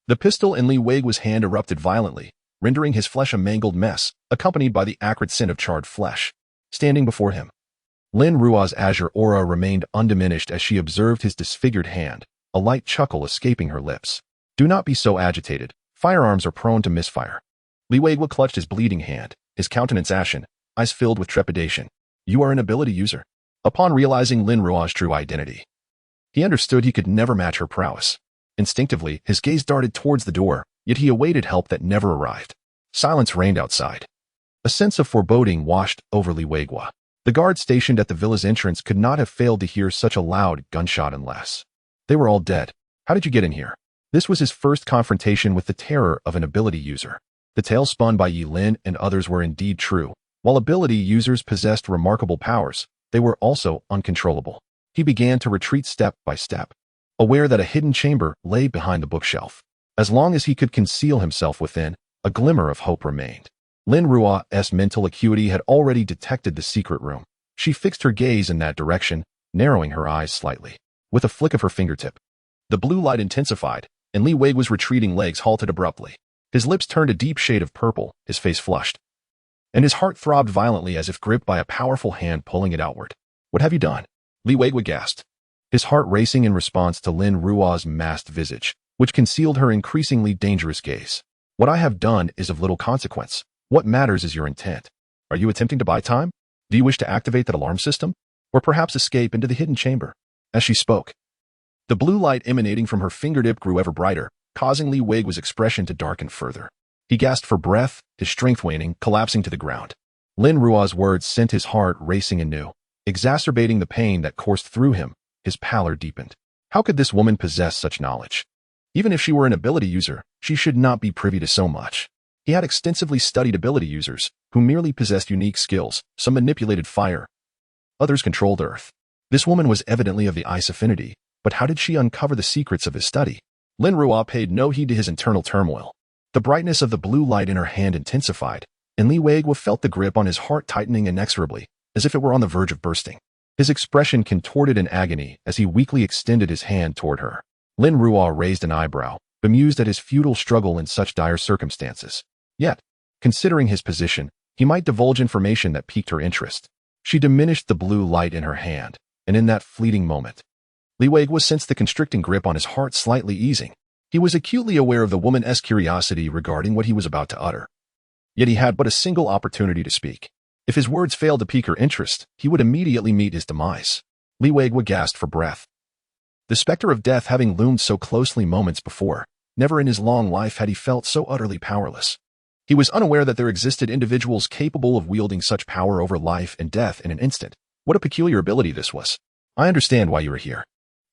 The pistol in Li Weiguo's hand erupted violently, rendering his flesh a mangled mess, accompanied by the acrid scent of charred flesh. Standing before him, Lin Ruo's azure aura remained undiminished as she observed his disfigured hand, a light chuckle escaping her lips. "Do not be so agitated. Firearms are prone to misfire." Li Weiguo clutched his bleeding hand, his countenance ashen, eyes filled with trepidation. "You are an ability user." Upon realizing Lin Ruo's true identity, he understood he could never match her prowess. Instinctively, his gaze darted towards the door, yet he awaited help that never arrived. Silence reigned outside. A sense of foreboding washed over Li Weiguo. The guard stationed at the villa's entrance could not have failed to hear such a loud gunshot unless they were all dead. How did you get in here? This was his first confrontation with the terror of an ability user. The tales spun by Yi Lin and others were indeed true. While ability users possessed remarkable powers, they were also uncontrollable. He began to retreat step by step, aware that a hidden chamber lay behind the bookshelf. As long as he could conceal himself within, a glimmer of hope remained. Lin Ruo's mental acuity had already detected the secret room. She fixed her gaze in that direction, narrowing her eyes slightly. With a flick of her fingertip, the blue light intensified, and Li Weiguo's retreating legs halted abruptly. His lips turned a deep shade of purple, his face flushed, and his heart throbbed violently as if gripped by a powerful hand pulling it outward. What have you done? Li Weiguo gasped, his heart racing in response to Lin Ruo's masked visage, which concealed her increasingly dangerous gaze. What I have done is of little consequence. What matters is your intent. Are you attempting to buy time? Do you wish to activate that alarm system? Or perhaps escape into the hidden chamber? As she spoke, the blue light emanating from her fingertip grew ever brighter, causing Li Weiguo's expression to darken further. He gasped for breath, his strength waning, collapsing to the ground. Lin Ruo's words sent his heart racing anew, exacerbating the pain that coursed through him. His pallor deepened. How could this woman possess such knowledge? Even if she were an ability user, she should not be privy to so much. He had extensively studied ability users, who merely possessed unique skills. Some manipulated fire, others controlled earth. This woman was evidently of the ice affinity, but how did she uncover the secrets of his study? Lin Ruo paid no heed to his internal turmoil. The brightness of the blue light in her hand intensified, and Li Weiguo felt the grip on his heart tightening inexorably, as if it were on the verge of bursting. His expression contorted in agony as he weakly extended his hand toward her. Lin Ruo raised an eyebrow, bemused at his futile struggle in such dire circumstances. Yet, considering his position, he might divulge information that piqued her interest. She diminished the blue light in her hand, and in that fleeting moment, Li Weiguo sensed the constricting grip on his heart slightly easing. He was acutely aware of the woman's curiosity regarding what he was about to utter. Yet he had but a single opportunity to speak. If his words failed to pique her interest, he would immediately meet his demise. Li Weiguo gasped for breath. The specter of death having loomed so closely moments before, never in his long life had he felt so utterly powerless. He was unaware that there existed individuals capable of wielding such power over life and death in an instant. What a peculiar ability this was. I understand why you are here.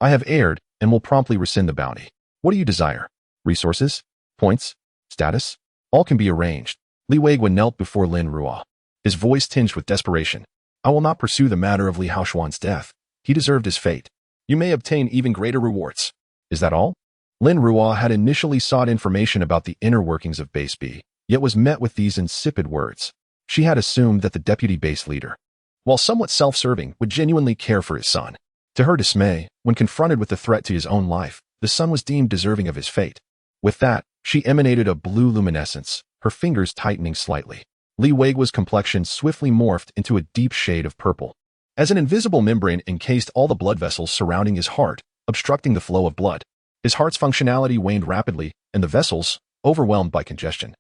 I have erred and will promptly rescind the bounty. What do you desire? Resources? Points? Status? All can be arranged. Li Weiguo knelt before Lin Ruo, his voice tinged with desperation. I will not pursue the matter of Li Haoshuan's death. He deserved his fate. You may obtain even greater rewards. Is that all? Lin Ruo had initially sought information about the inner workings of Base B, yet was met with these insipid words. She had assumed that the deputy base leader, while somewhat self-serving, would genuinely care for his son. To her dismay, when confronted with the threat to his own life, the son was deemed deserving of his fate. With that, she emanated a blue luminescence, her fingers tightening slightly. Li Weiguo's complexion swiftly morphed into a deep shade of purple, as an invisible membrane encased all the blood vessels surrounding his heart, obstructing the flow of blood. His heart's functionality waned rapidly, and the vessels, overwhelmed by congestion,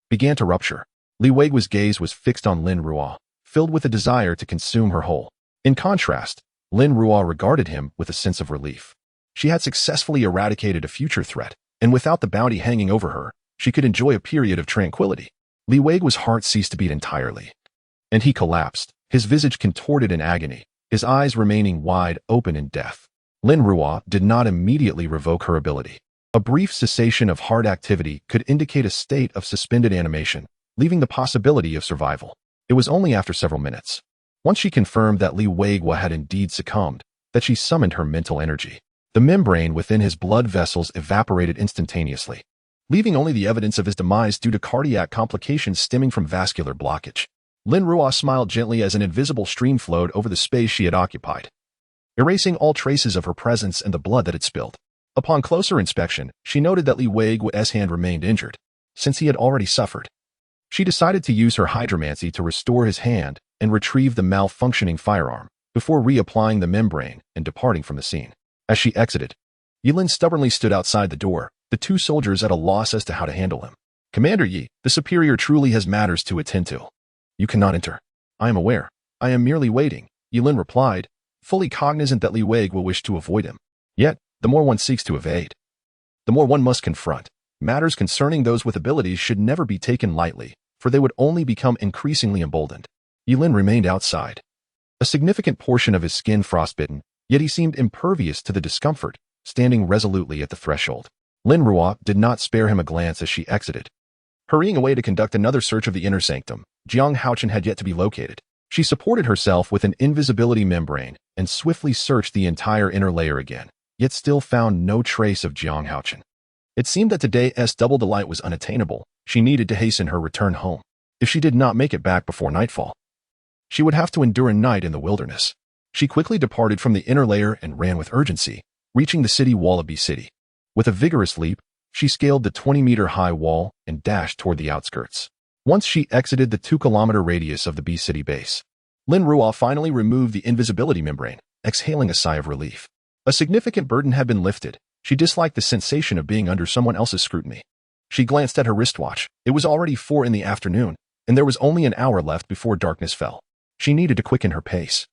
began to rupture. Li Weiguo's gaze was fixed on Lin Ruo, filled with a desire to consume her whole. In contrast, Lin Ruo regarded him with a sense of relief. She had successfully eradicated a future threat, and without the bounty hanging over her, she could enjoy a period of tranquility. Li Weiguo's heart ceased to beat entirely, and he collapsed, his visage contorted in agony, his eyes remaining wide open in death. Lin Ruo did not immediately revoke her ability. A brief cessation of heart activity could indicate a state of suspended animation, leaving the possibility of survival. It was only after several minutes, once she confirmed that Li Weiguo had indeed succumbed, that she summoned her mental energy. The membrane within his blood vessels evaporated instantaneously, leaving only the evidence of his demise due to cardiac complications stemming from vascular blockage. Lin Ruo smiled gently as an invisible stream flowed over the space she had occupied, erasing all traces of her presence and the blood that had spilled. Upon closer inspection, she noted that Li Weiguo's hand remained injured, since he had already suffered. She decided to use her hydromancy to restore his hand and retrieve the malfunctioning firearm, before reapplying the membrane and departing from the scene. As she exited, Yilin stubbornly stood outside the door, the two soldiers at a loss as to how to handle him. Commander Yi, the superior truly has matters to attend to. You cannot enter. I am aware. I am merely waiting, Yilin replied, fully cognizant that Li Weiguo wished to avoid him. Yet, the more one seeks to evade, the more one must confront. Matters concerning those with abilities should never be taken lightly. for they would only become increasingly emboldened. Lin remained outside. A significant portion of his skin frostbitten, yet he seemed impervious to the discomfort, standing resolutely at the threshold. Lin Ruo did not spare him a glance as she exited. Hurrying away to conduct another search of the inner sanctum, Jiang Haochen had yet to be located. She supported herself with an invisibility membrane and swiftly searched the entire inner layer again, yet still found no trace of Jiang Haochen. It seemed that today's double delight was unattainable. She needed to hasten her return home. If she did not make it back before nightfall, she would have to endure a night in the wilderness. She quickly departed from the inner layer and ran with urgency, reaching the city wall of B City. With a vigorous leap, she scaled the 20-meter-high wall and dashed toward the outskirts. Once she exited the 2-kilometer radius of the B City base, Lin Ruo finally removed the invisibility membrane, exhaling a sigh of relief. A significant burden had been lifted. She disliked the sensation of being under someone else's scrutiny. She glanced at her wristwatch. It was already 4 in the afternoon, and there was only an hour left before darkness fell. She needed to quicken her pace.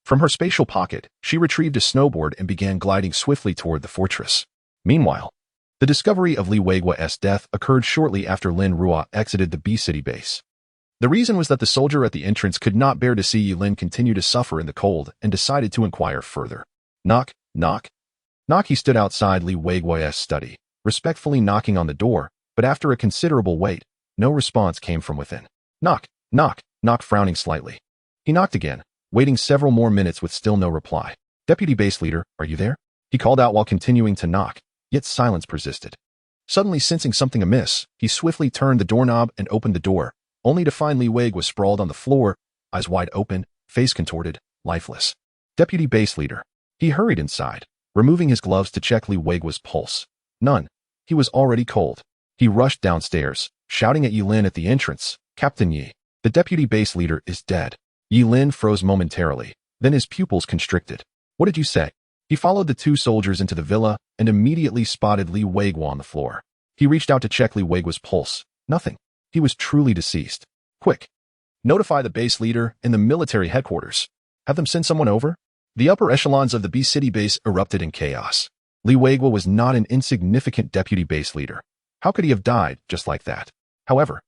From her spatial pocket, she retrieved a snowboard and began gliding swiftly toward the fortress. Meanwhile, the discovery of Li Weiguo's death occurred shortly after Lin Ruo exited the B City base. The reason was that the soldier at the entrance could not bear to see Lin continue to suffer in the cold and decided to inquire further. Knock, knock. Knock. He stood outside Li Weiguo's study, respectfully knocking on the door, but after a considerable wait, no response came from within. Knock, knock, knock. Frowning slightly, he knocked again, waiting several more minutes with still no reply. Deputy base leader, are you there? He called out while continuing to knock, yet silence persisted. Suddenly sensing something amiss, he swiftly turned the doorknob and opened the door, only to find Li Weiguo sprawled on the floor, eyes wide open, face contorted, lifeless. Deputy base leader. He hurried inside, removing his gloves to check Li Weiguo's pulse. None. He was already cold. He rushed downstairs, shouting at Lin at the entrance, Captain Yi, the deputy base leader is dead. Lin froze momentarily, then his pupils constricted. What did you say? He followed the 2 soldiers into the villa and immediately spotted Li Weiguo on the floor. He reached out to check Li Weiguo's pulse. Nothing. He was truly deceased. Quick. Notify the base leader and the military headquarters. Have them send someone over? The upper echelons of the B City base erupted in chaos. Li Weiguo was not an insignificant deputy base leader. How could he have died just like that? However,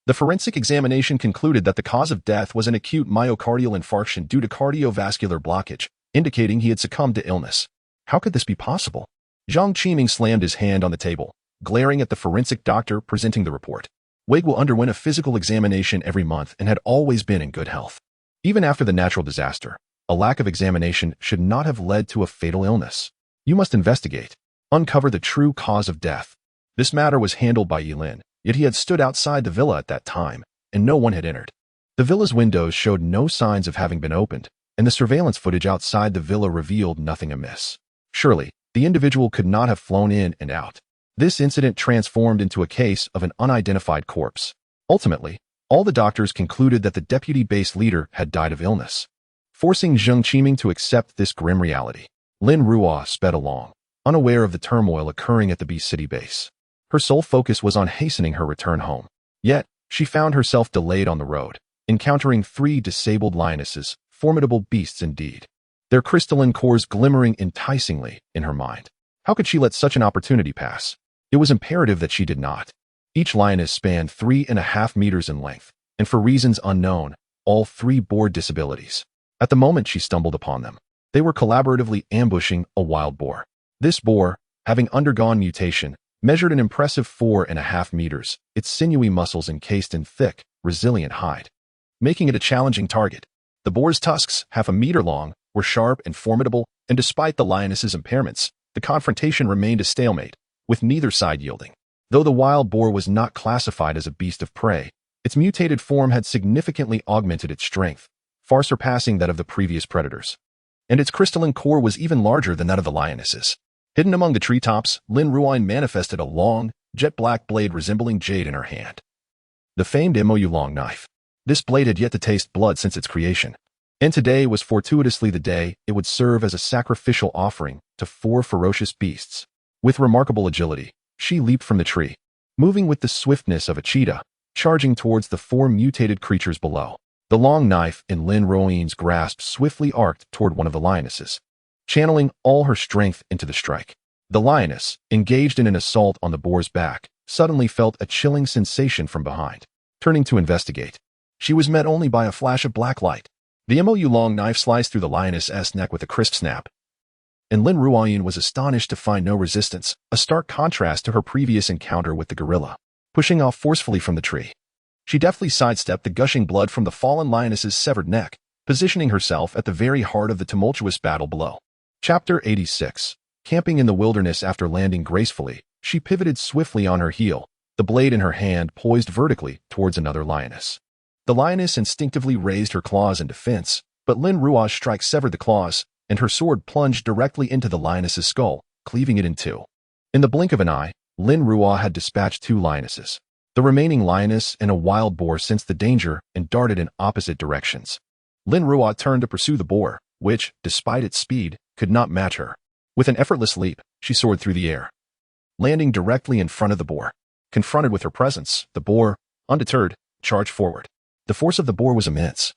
the forensic examination concluded that the cause of death was an acute myocardial infarction due to cardiovascular blockage, indicating he had succumbed to illness. How could this be possible? Zhang Qiming slammed his hand on the table, glaring at the forensic doctor presenting the report. Weiguo underwent a physical examination every month and had always been in good health. Even after the natural disaster, a lack of examination should not have led to a fatal illness. You must investigate. Uncover the true cause of death. This matter was handled by Lin, yet he had stood outside the villa at that time, and no one had entered. The villa's windows showed no signs of having been opened, and the surveillance footage outside the villa revealed nothing amiss. Surely, the individual could not have flown in and out. This incident transformed into a case of an unidentified corpse. Ultimately, all the doctors concluded that the deputy base leader had died of illness. Forcing Zhang Qiming to accept this grim reality, Lin Ruo sped along, unaware of the turmoil occurring at the B City base. Her sole focus was on hastening her return home. Yet, she found herself delayed on the road, encountering 3 disabled lionesses, formidable beasts indeed, their crystalline cores glimmering enticingly in her mind. How could she let such an opportunity pass? It was imperative that she did not. Each lioness spanned 3.5 meters in length, and for reasons unknown, all 3 bore disabilities. At the moment she stumbled upon them, they were collaboratively ambushing a wild boar. This boar, having undergone mutation, measured an impressive 4.5 meters, its sinewy muscles encased in thick, resilient hide, making it a challenging target. The boar's tusks, half a meter long, were sharp and formidable, and despite the lioness's impairments, the confrontation remained a stalemate, with neither side yielding. Though the wild boar was not classified as a beast of prey, its mutated form had significantly augmented its strength, far surpassing that of the previous predators. And its crystalline core was even larger than that of the lionesses. Hidden among the treetops, Lin Ruo manifested a long, jet-black blade resembling jade in her hand. The famed Mou long knife. This blade had yet to taste blood since its creation, and today was fortuitously the day it would serve as a sacrificial offering to 4 ferocious beasts. With remarkable agility, she leaped from the tree, moving with the swiftness of a cheetah, charging towards the 4 mutated creatures below. The long knife in Lin Ruo's grasp swiftly arced toward one of the lionesses, channeling all her strength into the strike. The lioness, engaged in an assault on the boar's back, suddenly felt a chilling sensation from behind. Turning to investigate, she was met only by a flash of black light. The long knife sliced through the lioness's neck with a crisp snap, and Lin Ruo was astonished to find no resistance, a stark contrast to her previous encounter with the gorilla. Pushing off forcefully from the tree, she deftly sidestepped the gushing blood from the fallen lioness's severed neck, positioning herself at the very heart of the tumultuous battle below. Chapter 86. Camping in the wilderness. After landing gracefully, she pivoted swiftly on her heel, the blade in her hand poised vertically towards another lioness. The lioness instinctively raised her claws in defense, but Lin Ruo's strike severed the claws, and her sword plunged directly into the lioness's skull, cleaving it in two. In the blink of an eye, Lin Ruo had dispatched two lionesses. The remaining lioness and a wild boar sensed the danger and darted in opposite directions. Lin Ruo turned to pursue the boar, which, despite its speed, could not match her. With an effortless leap, she soared through the air, landing directly in front of the boar. Confronted with her presence, the boar, undeterred, charged forward. The force of the boar was immense,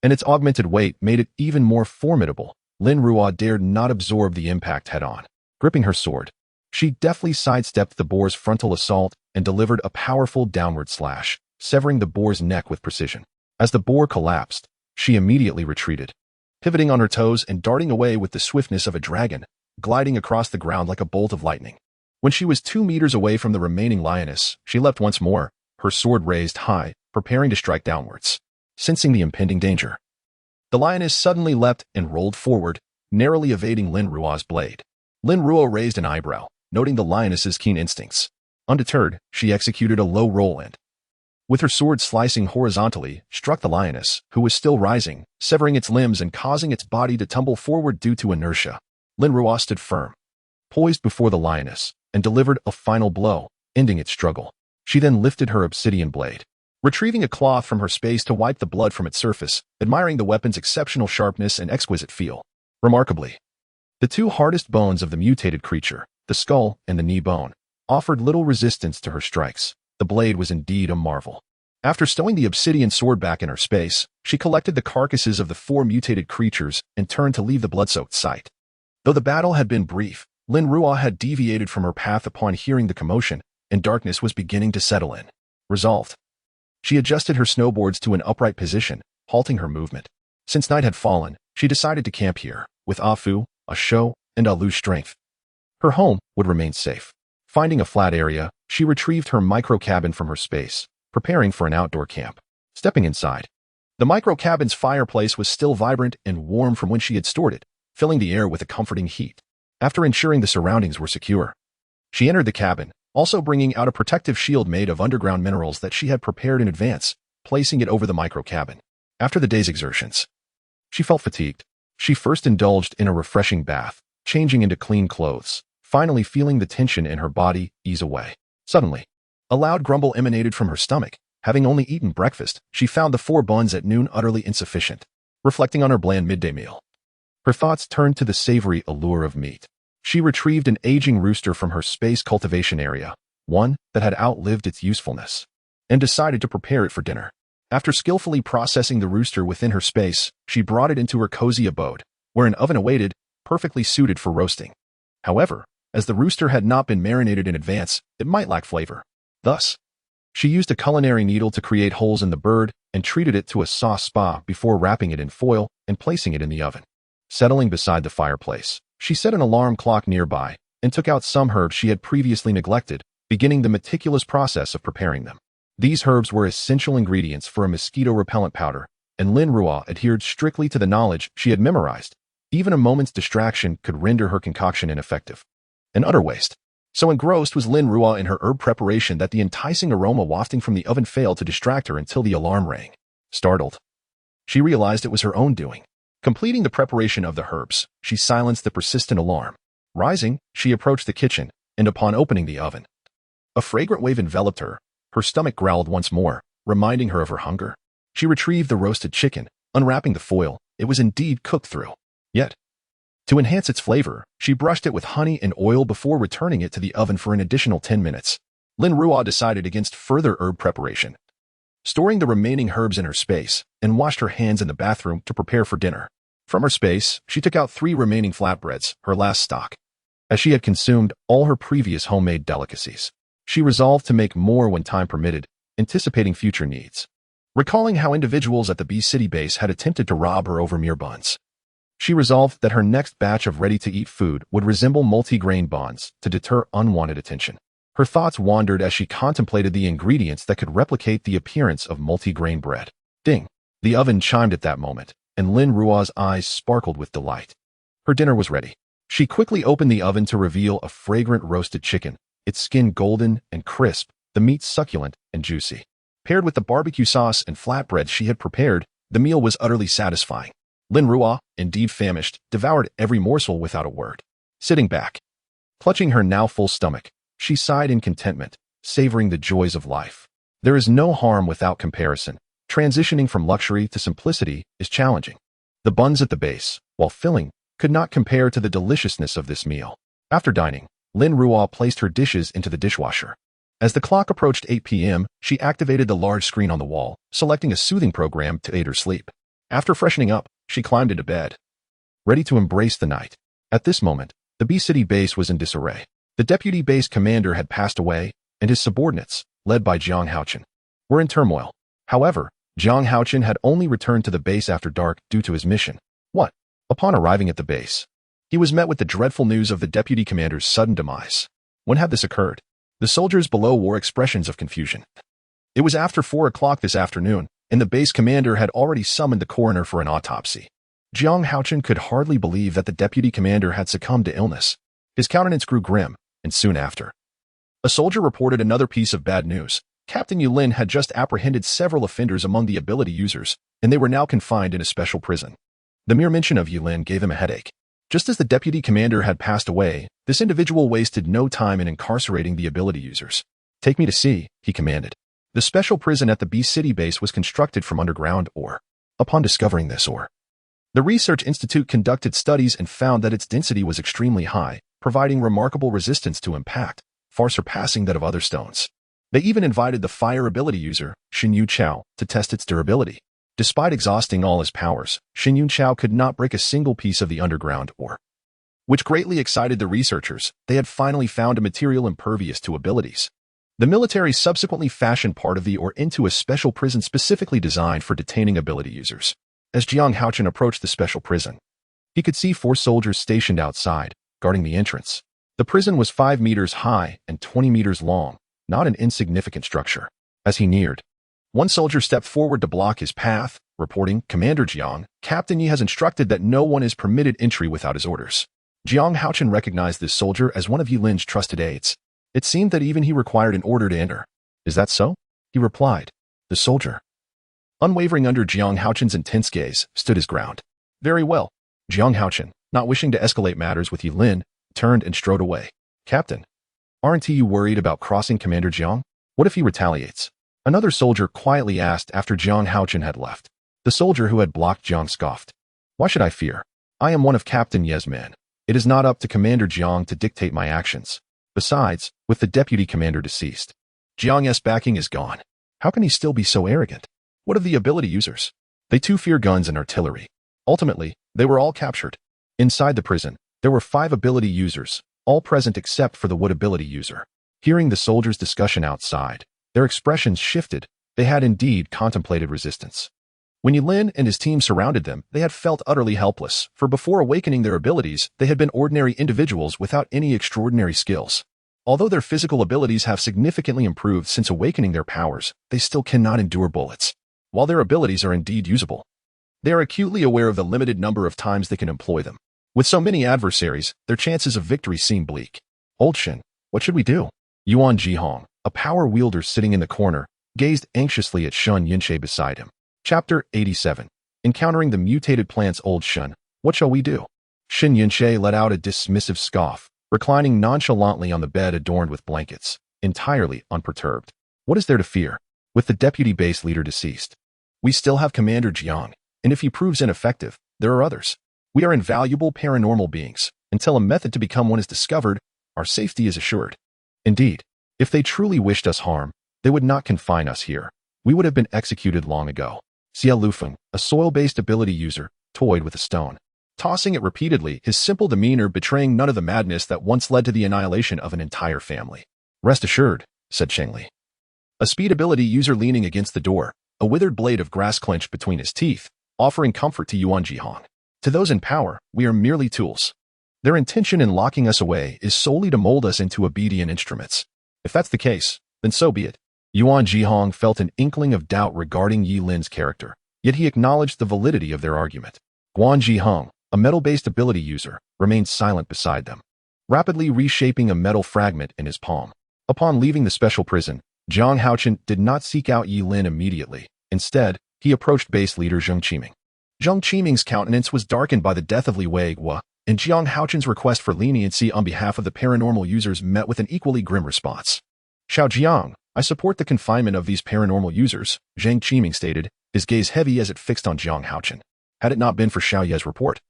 and its augmented weight made it even more formidable. Lin Ruo dared not absorb the impact head-on. Gripping her sword, she deftly sidestepped the boar's frontal assault and delivered a powerful downward slash, severing the boar's neck with precision. As the boar collapsed, she immediately retreated, pivoting on her toes and darting away with the swiftness of a dragon, gliding across the ground like a bolt of lightning. When she was 2 meters away from the remaining lioness, she leapt once more, her sword raised high, preparing to strike downwards. Sensing the impending danger, the lioness suddenly leapt and rolled forward, narrowly evading Lin Ruo's blade. Lin Ruo raised an eyebrow, noting the lioness's keen instincts. Undeterred, she executed a low roll and, with her sword slicing horizontally, struck the lioness, who was still rising, severing its limbs and causing its body to tumble forward due to inertia. Lin Ruo stood firm, poised before the lioness, and delivered a final blow, ending its struggle. She then lifted her obsidian blade, retrieving a cloth from her space to wipe the blood from its surface, admiring the weapon's exceptional sharpness and exquisite feel. Remarkably, the two hardest bones of the mutated creature, the skull and the knee bone, offered little resistance to her strikes. The blade was indeed a marvel. After stowing the obsidian sword back in her space, she collected the carcasses of the 4 mutated creatures and turned to leave the blood-soaked site. Though the battle had been brief, Lin Ruo had deviated from her path upon hearing the commotion, and darkness was beginning to settle in. Resolved, she adjusted her snowboards to an upright position, halting her movement. Since night had fallen, she decided to camp here, with Afu, a show, and Alu's strength. Her home would remain safe. Finding a flat area, she retrieved her micro-cabin from her space, preparing for an outdoor camp. Stepping inside, the micro-cabin's fireplace was still vibrant and warm from when she had stored it, filling the air with a comforting heat. After ensuring the surroundings were secure, she entered the cabin, also bringing out a protective shield made of underground minerals that she had prepared in advance, placing it over the micro-cabin. After the day's exertions, she felt fatigued. She first indulged in a refreshing bath, changing into clean clothes, finally feeling the tension in her body ease away. Suddenly, a loud grumble emanated from her stomach. Having only eaten breakfast, she found the 4 buns at noon utterly insufficient. Reflecting on her bland midday meal, her thoughts turned to the savory allure of meat. She retrieved an aging rooster from her space cultivation area, one that had outlived its usefulness, and decided to prepare it for dinner. After skillfully processing the rooster within her space, she brought it into her cozy abode, where an oven awaited, perfectly suited for roasting. However, as the rooster had not been marinated in advance, it might lack flavor. Thus, she used a culinary needle to create holes in the bird and treated it to a sauce spa before wrapping it in foil and placing it in the oven. Settling beside the fireplace, she set an alarm clock nearby and took out some herbs she had previously neglected, beginning the meticulous process of preparing them. These herbs were essential ingredients for a mosquito-repellent powder, and Lin Ruo adhered strictly to the knowledge she had memorized. Even a moment's distraction could render her concoction ineffective. An utter waste. So engrossed was Lin Ruo in her herb preparation that the enticing aroma wafting from the oven failed to distract her until the alarm rang. Startled, she realized it was her own doing. Completing the preparation of the herbs, she silenced the persistent alarm. Rising, she approached the kitchen, and upon opening the oven, a fragrant wave enveloped her. Her stomach growled once more, reminding her of her hunger. She retrieved the roasted chicken, unwrapping the foil. It was indeed cooked through. Yet, to enhance its flavor, she brushed it with honey and oil before returning it to the oven for an additional 10 minutes. Lin Ruo decided against further herb preparation, storing the remaining herbs in her space, and washed her hands in the bathroom to prepare for dinner. From her space, she took out 3 remaining flatbreads, her last stock. As she had consumed all her previous homemade delicacies, she resolved to make more when time permitted, anticipating future needs. Recalling how individuals at the B City base had attempted to rob her over mere buns, she resolved that her next batch of ready-to-eat food would resemble multi-grain buns to deter unwanted attention. Her thoughts wandered as she contemplated the ingredients that could replicate the appearance of multi-grain bread. Ding! The oven chimed at that moment, and Lin Ruo's eyes sparkled with delight. Her dinner was ready. She quickly opened the oven to reveal a fragrant roasted chicken, its skin golden and crisp, the meat succulent and juicy. Paired with the barbecue sauce and flatbread she had prepared, the meal was utterly satisfying. Lin Ruo, indeed famished, devoured every morsel without a word. Sitting back, clutching her now full stomach, she sighed in contentment, savoring the joys of life. There is no harm without comparison. Transitioning from luxury to simplicity is challenging. The buns at the base, while filling, could not compare to the deliciousness of this meal. After dining, Lin Ruo placed her dishes into the dishwasher. As the clock approached 8 p.m., she activated the large screen on the wall, selecting a soothing program to aid her sleep. After freshening up, she climbed into bed, ready to embrace the night. At this moment, the B City base was in disarray. The deputy base commander had passed away, and his subordinates, led by Jiang Haochen, were in turmoil. However, Jiang Haochen had only returned to the base after dark due to his mission. What? Upon arriving at the base, he was met with the dreadful news of the deputy commander's sudden demise. When had this occurred? The soldiers below wore expressions of confusion. It was after 4 o'clock this afternoon, and the base commander had already summoned the coroner for an autopsy. Jiang Haochen could hardly believe that the deputy commander had succumbed to illness. His countenance grew grim, and soon after, a soldier reported another piece of bad news. Captain Yulin had just apprehended several offenders among the ability users, and they were now confined in a special prison. The mere mention of Yulin gave him a headache. Just as the deputy commander had passed away, this individual wasted no time in incarcerating the ability users. Take me to see, he commanded. The special prison at the B City base was constructed from underground ore. Upon discovering this ore, the Research Institute conducted studies and found that its density was extremely high, providing remarkable resistance to impact, far surpassing that of other stones. They even invited the fire ability user, Xinyu Chao, to test its durability. Despite exhausting all his powers, Xinyu Chao could not break a single piece of the underground ore, which greatly excited the researchers. They had finally found a material impervious to abilities. The military subsequently fashioned part of the ore into a special prison specifically designed for detaining ability users. As Jiang Haochen approached the special prison, he could see 4 soldiers stationed outside, guarding the entrance. The prison was 5 meters high and 20 meters long, not an insignificant structure. As he neared, one soldier stepped forward to block his path, reporting, "Commander Jiang, Captain Yi has instructed that no one is permitted entry without his orders." Jiang Haochen recognized this soldier as one of Yulin's trusted aides. It seemed that even he required an order to enter. "Is that so?" he replied. The soldier, unwavering under Jiang Haochen's intense gaze, stood his ground. "Very well." Jiang Haochen, not wishing to escalate matters with Yulin, turned and strode away. "Captain, aren't you worried about crossing Commander Jiang? What if he retaliates?" Another soldier quietly asked after Jiang Haochen had left. The soldier who had blocked Jiang scoffed. "Why should I fear? I am one of Captain Ye's men. It is not up to Commander Jiang to dictate my actions. Besides, with the deputy commander deceased, Jiang's backing is gone. How can he still be so arrogant? What of the ability users? They too fear guns and artillery." Ultimately, they were all captured. Inside the prison, there were 5 ability users, all present except for the wood ability user. Hearing the soldiers' discussion outside, their expressions shifted. They had indeed contemplated resistance. When Yulin and his team surrounded them, they had felt utterly helpless, for before awakening their abilities, they had been ordinary individuals without any extraordinary skills. Although their physical abilities have significantly improved since awakening their powers, they still cannot endure bullets. While their abilities are indeed usable, they are acutely aware of the limited number of times they can employ them. With so many adversaries, their chances of victory seem bleak. "Old Shin, what should we do?" Yuan Jihong, a power wielder sitting in the corner, gazed anxiously at Shun Yinshe beside him. Chapter 87. Encountering the mutated plants. "Old Shun, what shall we do?" Shin Yinshe let out a dismissive scoff, reclining nonchalantly on the bed adorned with blankets, entirely unperturbed. "What is there to fear? With the deputy base leader deceased, we still have Commander Jiang, and if he proves ineffective, there are others. We are invaluable paranormal beings. Until a method to become one is discovered, our safety is assured. Indeed, if they truly wished us harm, they would not confine us here. We would have been executed long ago." Xia Lufeng, a soil-based ability user, toyed with a stone, tossing it repeatedly, his simple demeanor betraying none of the madness that once led to the annihilation of an entire family. "Rest assured," said Shengli, A speed ability user leaning against the door, a withered blade of grass clenched between his teeth, offering comfort to Yuan Jihong. To those in power, we are merely tools. Their intention in locking us away is solely to mold us into obedient instruments. If that's the case, then so be it. Yuan Jihong felt an inkling of doubt regarding Yi Lin's character, yet he acknowledged the validity of their argument. Yuan Jihong, a metal-based ability user, remained silent beside them, rapidly reshaping a metal fragment in his palm. Upon leaving the special prison, Jiang Haochen did not seek out Yi Lin immediately. Instead, he approached base leader Zheng Qiming. Zheng Qiming's countenance was darkened by the death of Li Weiguo, and Jiang Haochen's request for leniency on behalf of the paranormal users met with an equally grim response. Xiao Jiang, I support the confinement of these paranormal users, Zheng Qiming stated, his gaze heavy as it fixed on Jiang Haochen. Had it not been for Xiao Ye's report,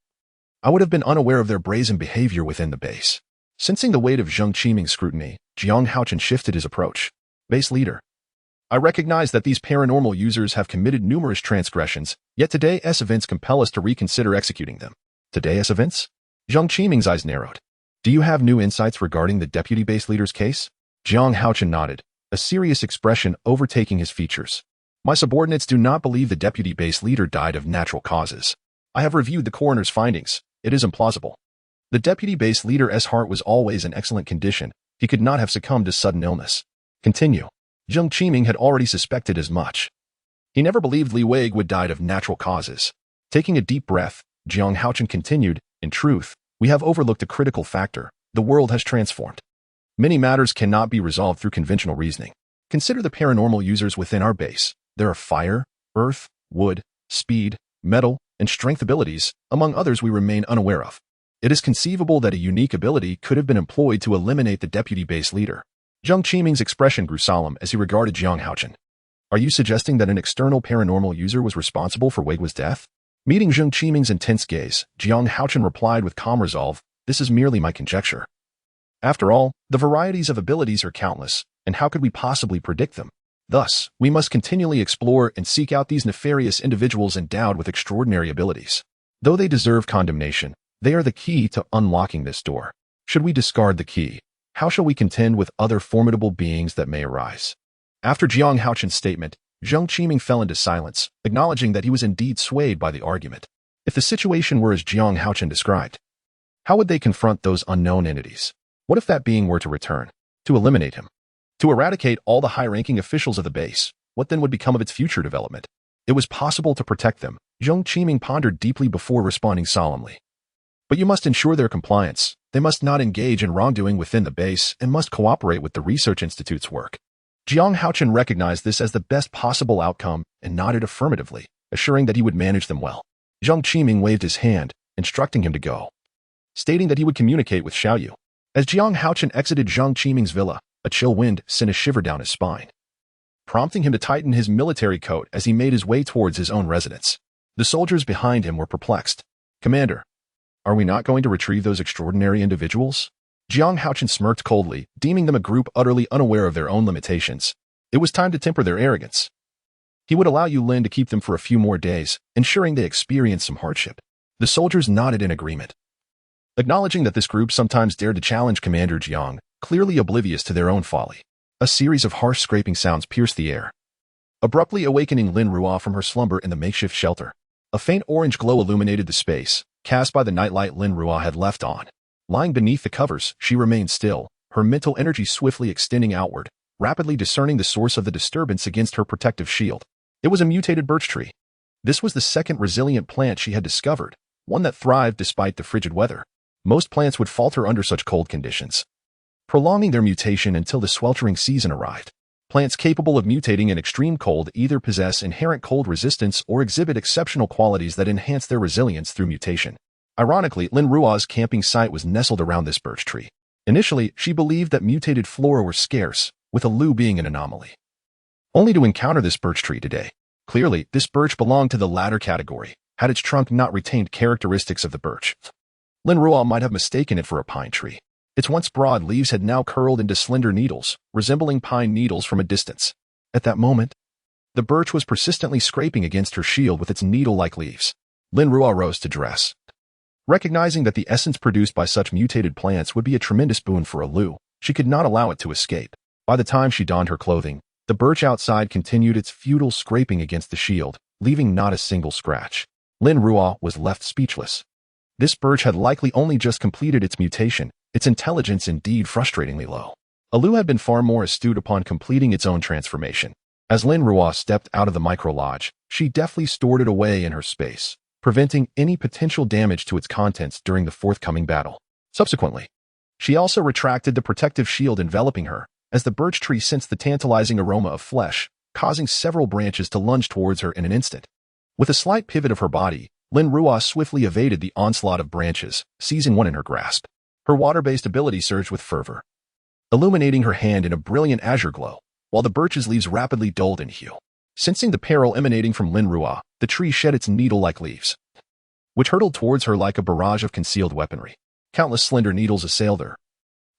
I would have been unaware of their brazen behavior within the base. Sensing the weight of Zheng Qiming's scrutiny, Jiang Haochen shifted his approach. Base leader, I recognize that these paranormal users have committed numerous transgressions, yet today's events compel us to reconsider executing them. Today's events? Zheng Qiming's eyes narrowed. Do you have new insights regarding the deputy base leader's case? Jiang Haochen nodded, a serious expression overtaking his features. My subordinates do not believe the deputy base leader died of natural causes. I have reviewed the coroner's findings. It is implausible. The deputy base leader's heart was always in excellent condition. He could not have succumbed to sudden illness. Continue. Zheng Qiming had already suspected as much. He never believed Li Weiguo died of natural causes. Taking a deep breath, Jiang Haochen continued, in truth, we have overlooked a critical factor. The world has transformed. Many matters cannot be resolved through conventional reasoning. Consider the paranormal users within our base. There are fire, earth, wood, speed, metal, and strength abilities, among others we remain unaware of. It is conceivable that a unique ability could have been employed to eliminate the deputy base leader. Zheng Qiming's expression grew solemn as he regarded Jiang Haochen. Are you suggesting that an external paranormal user was responsible for Weiguo's death? Meeting Zheng Qiming's intense gaze, Jiang Haochen replied with calm resolve, this is merely my conjecture. After all, the varieties of abilities are countless, and how could we possibly predict them? Thus, we must continually explore and seek out these nefarious individuals endowed with extraordinary abilities. Though they deserve condemnation, they are the key to unlocking this door. Should we discard the key, how shall we contend with other formidable beings that may arise? After Jiang Haochen's statement, Zheng Qiming fell into silence, acknowledging that he was indeed swayed by the argument. If the situation were as Jiang Haochen described, how would they confront those unknown entities? What if that being were to return? To eliminate him? To eradicate all the high-ranking officials of the base? What then would become of its future development? It was possible to protect them. Zheng Qiming pondered deeply before responding solemnly. But you must ensure their compliance. They must not engage in wrongdoing within the base and must cooperate with the research institute's work. Jiang Haochen recognized this as the best possible outcome and nodded affirmatively, assuring that he would manage them well. Zheng Qiming waved his hand, instructing him to go, stating that he would communicate with Xiao Yu. As Jiang Haochen exited Zheng Qiming's villa, a chill wind sent a shiver down his spine, prompting him to tighten his military coat as he made his way towards his own residence. The soldiers behind him were perplexed. Commander, are we not going to retrieve those extraordinary individuals? Jiang Haochen smirked coldly, deeming them a group utterly unaware of their own limitations. It was time to temper their arrogance. He would allow Yu Lin to keep them for a few more days, ensuring they experienced some hardship. The soldiers nodded in agreement, acknowledging that this group sometimes dared to challenge Commander Jiang, clearly oblivious to their own folly. A series of harsh scraping sounds pierced the air, abruptly awakening Lin Ruo from her slumber in the makeshift shelter. A faint orange glow illuminated the space, cast by the nightlight Lin Ruo had left on. Lying beneath the covers, she remained still, her mental energy swiftly extending outward, rapidly discerning the source of the disturbance against her protective shield. It was a mutated birch tree. This was the second resilient plant she had discovered, one that thrived despite the frigid weather. Most plants would falter under such cold conditions, prolonging their mutation until the sweltering season arrived. Plants capable of mutating in extreme cold either possess inherent cold resistance or exhibit exceptional qualities that enhance their resilience through mutation. Ironically, Lin Ruo's camping site was nestled around this birch tree. Initially, she believed that mutated flora were scarce, with a Lu being an anomaly, only to encounter this birch tree today. Clearly, this birch belonged to the latter category, had its trunk not retained characteristics of the birch. Lin Ruo might have mistaken it for a pine tree. Its once broad leaves had now curled into slender needles, resembling pine needles from a distance. At that moment, the birch was persistently scraping against her shield with its needle-like leaves. Lin Ruo rose to dress, recognizing that the essence produced by such mutated plants would be a tremendous boon for a Lu. She could not allow it to escape. By the time she donned her clothing, The birch outside continued its futile scraping against the shield, leaving not a single scratch. Lin Ruo was left speechless. This birch had likely only just completed its mutation, its intelligence indeed frustratingly low. Alu had been far more astute upon completing its own transformation. As Lin Ruo stepped out of the micro-lodge, she deftly stored it away in her space, preventing any potential damage to its contents during the forthcoming battle. Subsequently, she also retracted the protective shield enveloping her, as the birch tree sensed the tantalizing aroma of flesh, causing several branches to lunge towards her in an instant. With a slight pivot of her body, Lin Ruo swiftly evaded the onslaught of branches, seizing one in her grasp. Her water-based ability surged with fervor, illuminating her hand in a brilliant azure glow, while the birch's leaves rapidly dulled in hue. Sensing the peril emanating from Lin Ruo, the tree shed its needle-like leaves, which hurtled towards her like a barrage of concealed weaponry. Countless slender needles assailed her,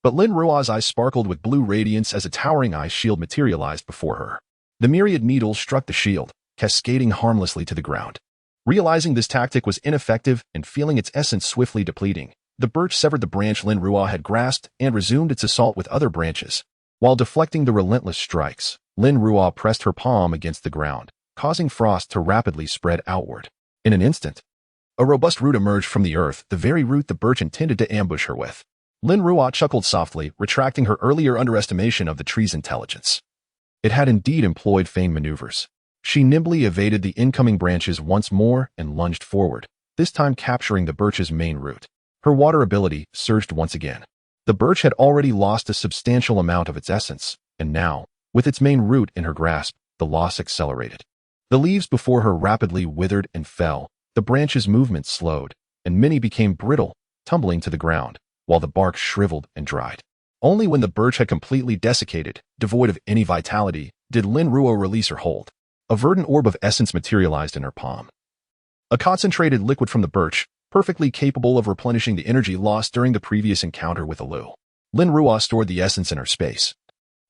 but Lin Ruo's eyes sparkled with blue radiance as a towering ice shield materialized before her. The myriad needles struck the shield, cascading harmlessly to the ground. Realizing this tactic was ineffective and feeling its essence swiftly depleting, the birch severed the branch Lin Ruo had grasped and resumed its assault with other branches. While deflecting the relentless strikes, Lin Ruo pressed her palm against the ground, causing frost to rapidly spread outward. In an instant, a robust root emerged from the earth, the very root the birch intended to ambush her with. Lin Ruo chuckled softly, retracting her earlier underestimation of the tree's intelligence. It had indeed employed feigned maneuvers. She nimbly evaded the incoming branches once more and lunged forward, this time capturing the birch's main root. Her water ability surged once again. The birch had already lost a substantial amount of its essence, and now, with its main root in her grasp, the loss accelerated. The leaves before her rapidly withered and fell, the branches' movement slowed, and many became brittle, tumbling to the ground, while the bark shriveled and dried. Only when the birch had completely desiccated, devoid of any vitality, did Lin Ruo release her hold. A verdant orb of essence materialized in her palm. A concentrated liquid from the birch, perfectly capable of replenishing the energy lost during the previous encounter with Alu. Lin Ruo stored the essence in her space,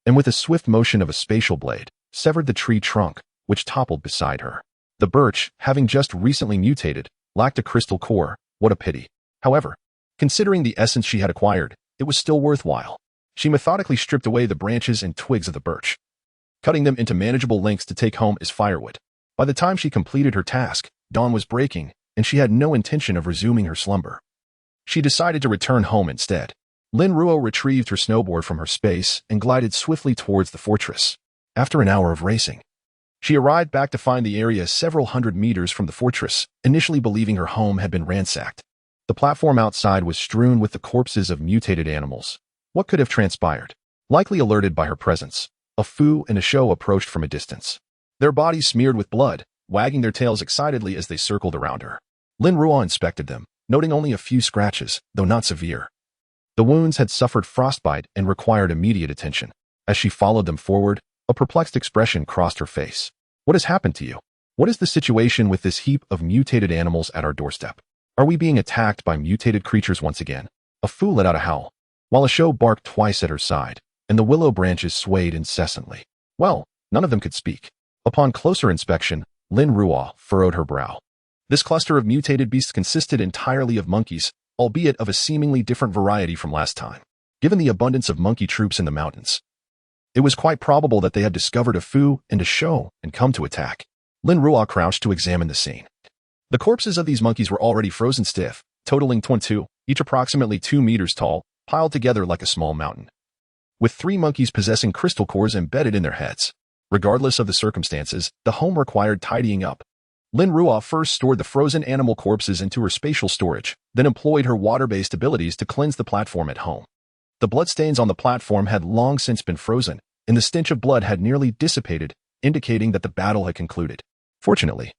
and with a swift motion of a spatial blade, severed the tree trunk, which toppled beside her. The birch, having just recently mutated, lacked a crystal core. What a pity. However, considering the essence she had acquired, it was still worthwhile. She methodically stripped away the branches and twigs of the birch, cutting them into manageable lengths to take home as firewood. By the time she completed her task, dawn was breaking, and she had no intention of resuming her slumber. She decided to return home instead. Lin Ruo retrieved her snowboard from her space and glided swiftly towards the fortress. After an hour of racing, she arrived back to find the area several hundred meters from the fortress, initially believing her home had been ransacked. The platform outside was strewn with the corpses of mutated animals. What could have transpired? Likely alerted by her presence, a Fu and a Shou approached from a distance, their bodies smeared with blood, wagging their tails excitedly as they circled around her. Lin Ruo inspected them, noting only a few scratches, though not severe. The wounds had suffered frostbite and required immediate attention. As she followed them forward, a perplexed expression crossed her face. What has happened to you? What is the situation with this heap of mutated animals at our doorstep? Are we being attacked by mutated creatures once again? A Fu let out a howl, while a Shou barked twice at her side, and the willow branches swayed incessantly. Well, none of them could speak. Upon closer inspection, Lin Ruo furrowed her brow. This cluster of mutated beasts consisted entirely of monkeys, albeit of a seemingly different variety from last time. Given the abundance of monkey troops in the mountains, it was quite probable that they had discovered a Fu and a Shou and come to attack. Lin Ruo crouched to examine the scene. The corpses of these monkeys were already frozen stiff, totaling 22, each approximately 2 meters tall, piled together like a small mountain, with 3 monkeys possessing crystal cores embedded in their heads. Regardless of the circumstances, the home required tidying up. Lin Ruo first stored the frozen animal corpses into her spatial storage, then employed her water-based abilities to cleanse the platform at home. The bloodstains on the platform had long since been frozen, and the stench of blood had nearly dissipated, indicating that the battle had concluded. Fortunately,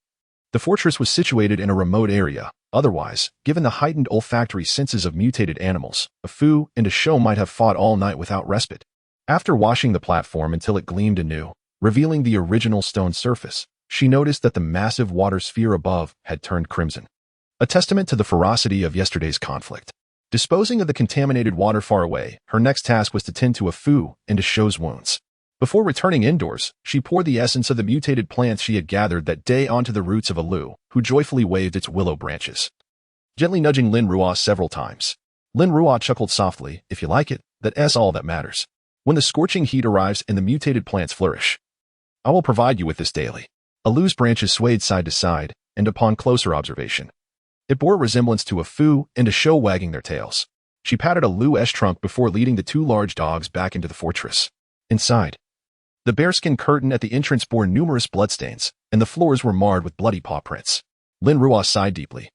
the fortress was situated in a remote area. Otherwise, given the heightened olfactory senses of mutated animals, a Fu and a Shou might have fought all night without respite. After washing the platform until it gleamed anew, revealing the original stone surface, she noticed that the massive water sphere above had turned crimson, a testament to the ferocity of yesterday's conflict. Disposing of the contaminated water far away, her next task was to tend to a Fu and a Shou's wounds. Before returning indoors, she poured the essence of the mutated plants she had gathered that day onto the roots of a Lu, who joyfully waved its willow branches, gently nudging Lin Ruo several times. Lin Ruo chuckled softly, if you like it, that's all that matters. When the scorching heat arrives and the mutated plants flourish, I will provide you with this daily. A loose branches swayed side to side, and upon closer observation, it bore a resemblance to a foo and a show wagging their tails. She patted a Lu's trunk before leading the two large dogs back into the fortress. Inside, the bearskin curtain at the entrance bore numerous bloodstains, and the floors were marred with bloody paw prints. Lin Ruo sighed deeply,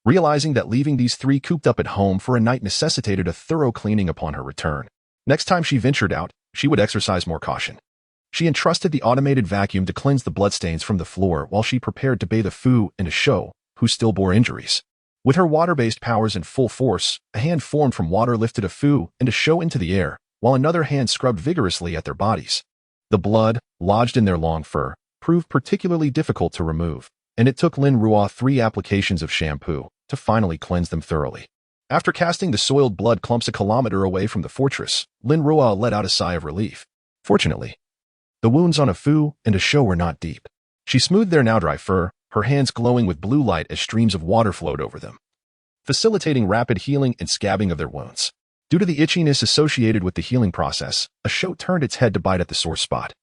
realizing that leaving these three cooped up at home for a night necessitated a thorough cleaning upon her return. Next time she ventured out, she would exercise more caution. She entrusted the automated vacuum to cleanse the bloodstains from the floor while she prepared to bathe a foo and a show, who still bore injuries. With her water-based powers in full force, a hand formed from water lifted a foo and a show into the air, while another hand scrubbed vigorously at their bodies. The blood, lodged in their long fur, proved particularly difficult to remove, and it took Lin Ruo 3 applications of shampoo to finally cleanse them thoroughly. After casting the soiled blood clumps a kilometer away from the fortress, Lin Ruo let out a sigh of relief. Fortunately, the wounds on a foo and a show were not deep. She smoothed their now dry fur, her hands glowing with blue light as streams of water flowed over them, facilitating rapid healing and scabbing of their wounds. Due to the itchiness associated with the healing process, a show turned its head to bite at the sore spot,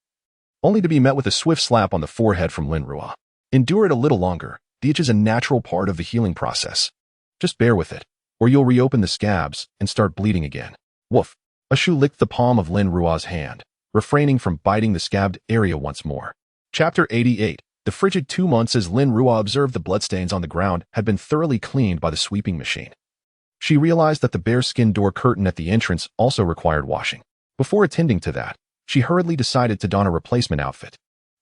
only to be met with a swift slap on the forehead from Lin Ruo. Endure it a little longer. The itch is a natural part of the healing process. Just bear with it, or you'll reopen the scabs and start bleeding again. Woof. A shoe licked the palm of Lin Ruo's hand, refraining from biting the scabbed area once more. Chapter 88. The frigid 2 months as Lin Ruo observed the bloodstains on the ground had been thoroughly cleaned by the sweeping machine. She realized that the bearskin door curtain at the entrance also required washing. Before attending to that, she hurriedly decided to don a replacement outfit.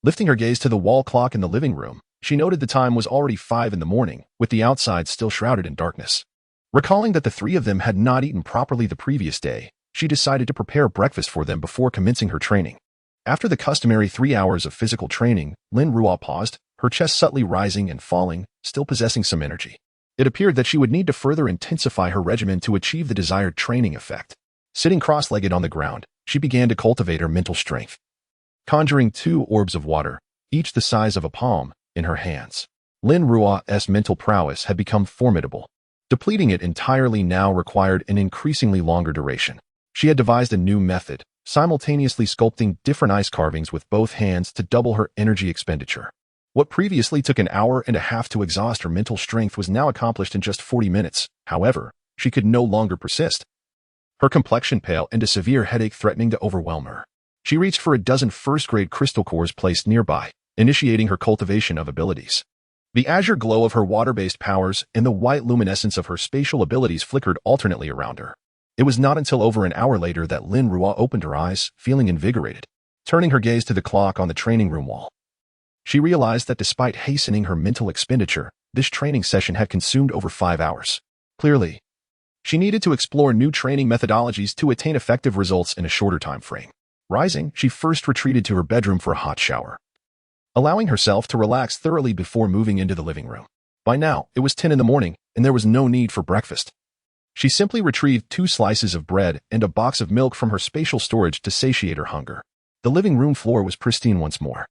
Lifting her gaze to the wall clock in the living room, she noted the time was already 5 in the morning, with the outside still shrouded in darkness. Recalling that the three of them had not eaten properly the previous day, she decided to prepare breakfast for them before commencing her training. After the customary 3 hours of physical training, Lin Ruo paused, her chest subtly rising and falling, still possessing some energy. It appeared that she would need to further intensify her regimen to achieve the desired training effect. Sitting cross-legged on the ground, she began to cultivate her mental strength, conjuring 2 orbs of water, each the size of a palm, in her hands. Lin Ruo's mental prowess had become formidable. Depleting it entirely now required an increasingly longer duration. She had devised a new method, simultaneously sculpting different ice carvings with both hands to double her energy expenditure. What previously took an hour and a half to exhaust her mental strength was now accomplished in just 40 minutes. However, she could no longer persist, her complexion pale and a severe headache threatening to overwhelm her. She reached for a dozen first-grade crystal cores placed nearby, initiating her cultivation of abilities. The azure glow of her water-based powers and the white luminescence of her spatial abilities flickered alternately around her. It was not until over an hour later that Lin Ruo opened her eyes, feeling invigorated. Turning her gaze to the clock on the training room wall, she realized that despite hastening her mental expenditure, this training session had consumed over 5 hours. Clearly, she needed to explore new training methodologies to attain effective results in a shorter time frame. Rising, she first retreated to her bedroom for a hot shower, allowing herself to relax thoroughly before moving into the living room. By now, it was 10 in the morning, and there was no need for breakfast. She simply retrieved 2 slices of bread and a box of milk from her spatial storage to satiate her hunger. The living room floor was pristine once more.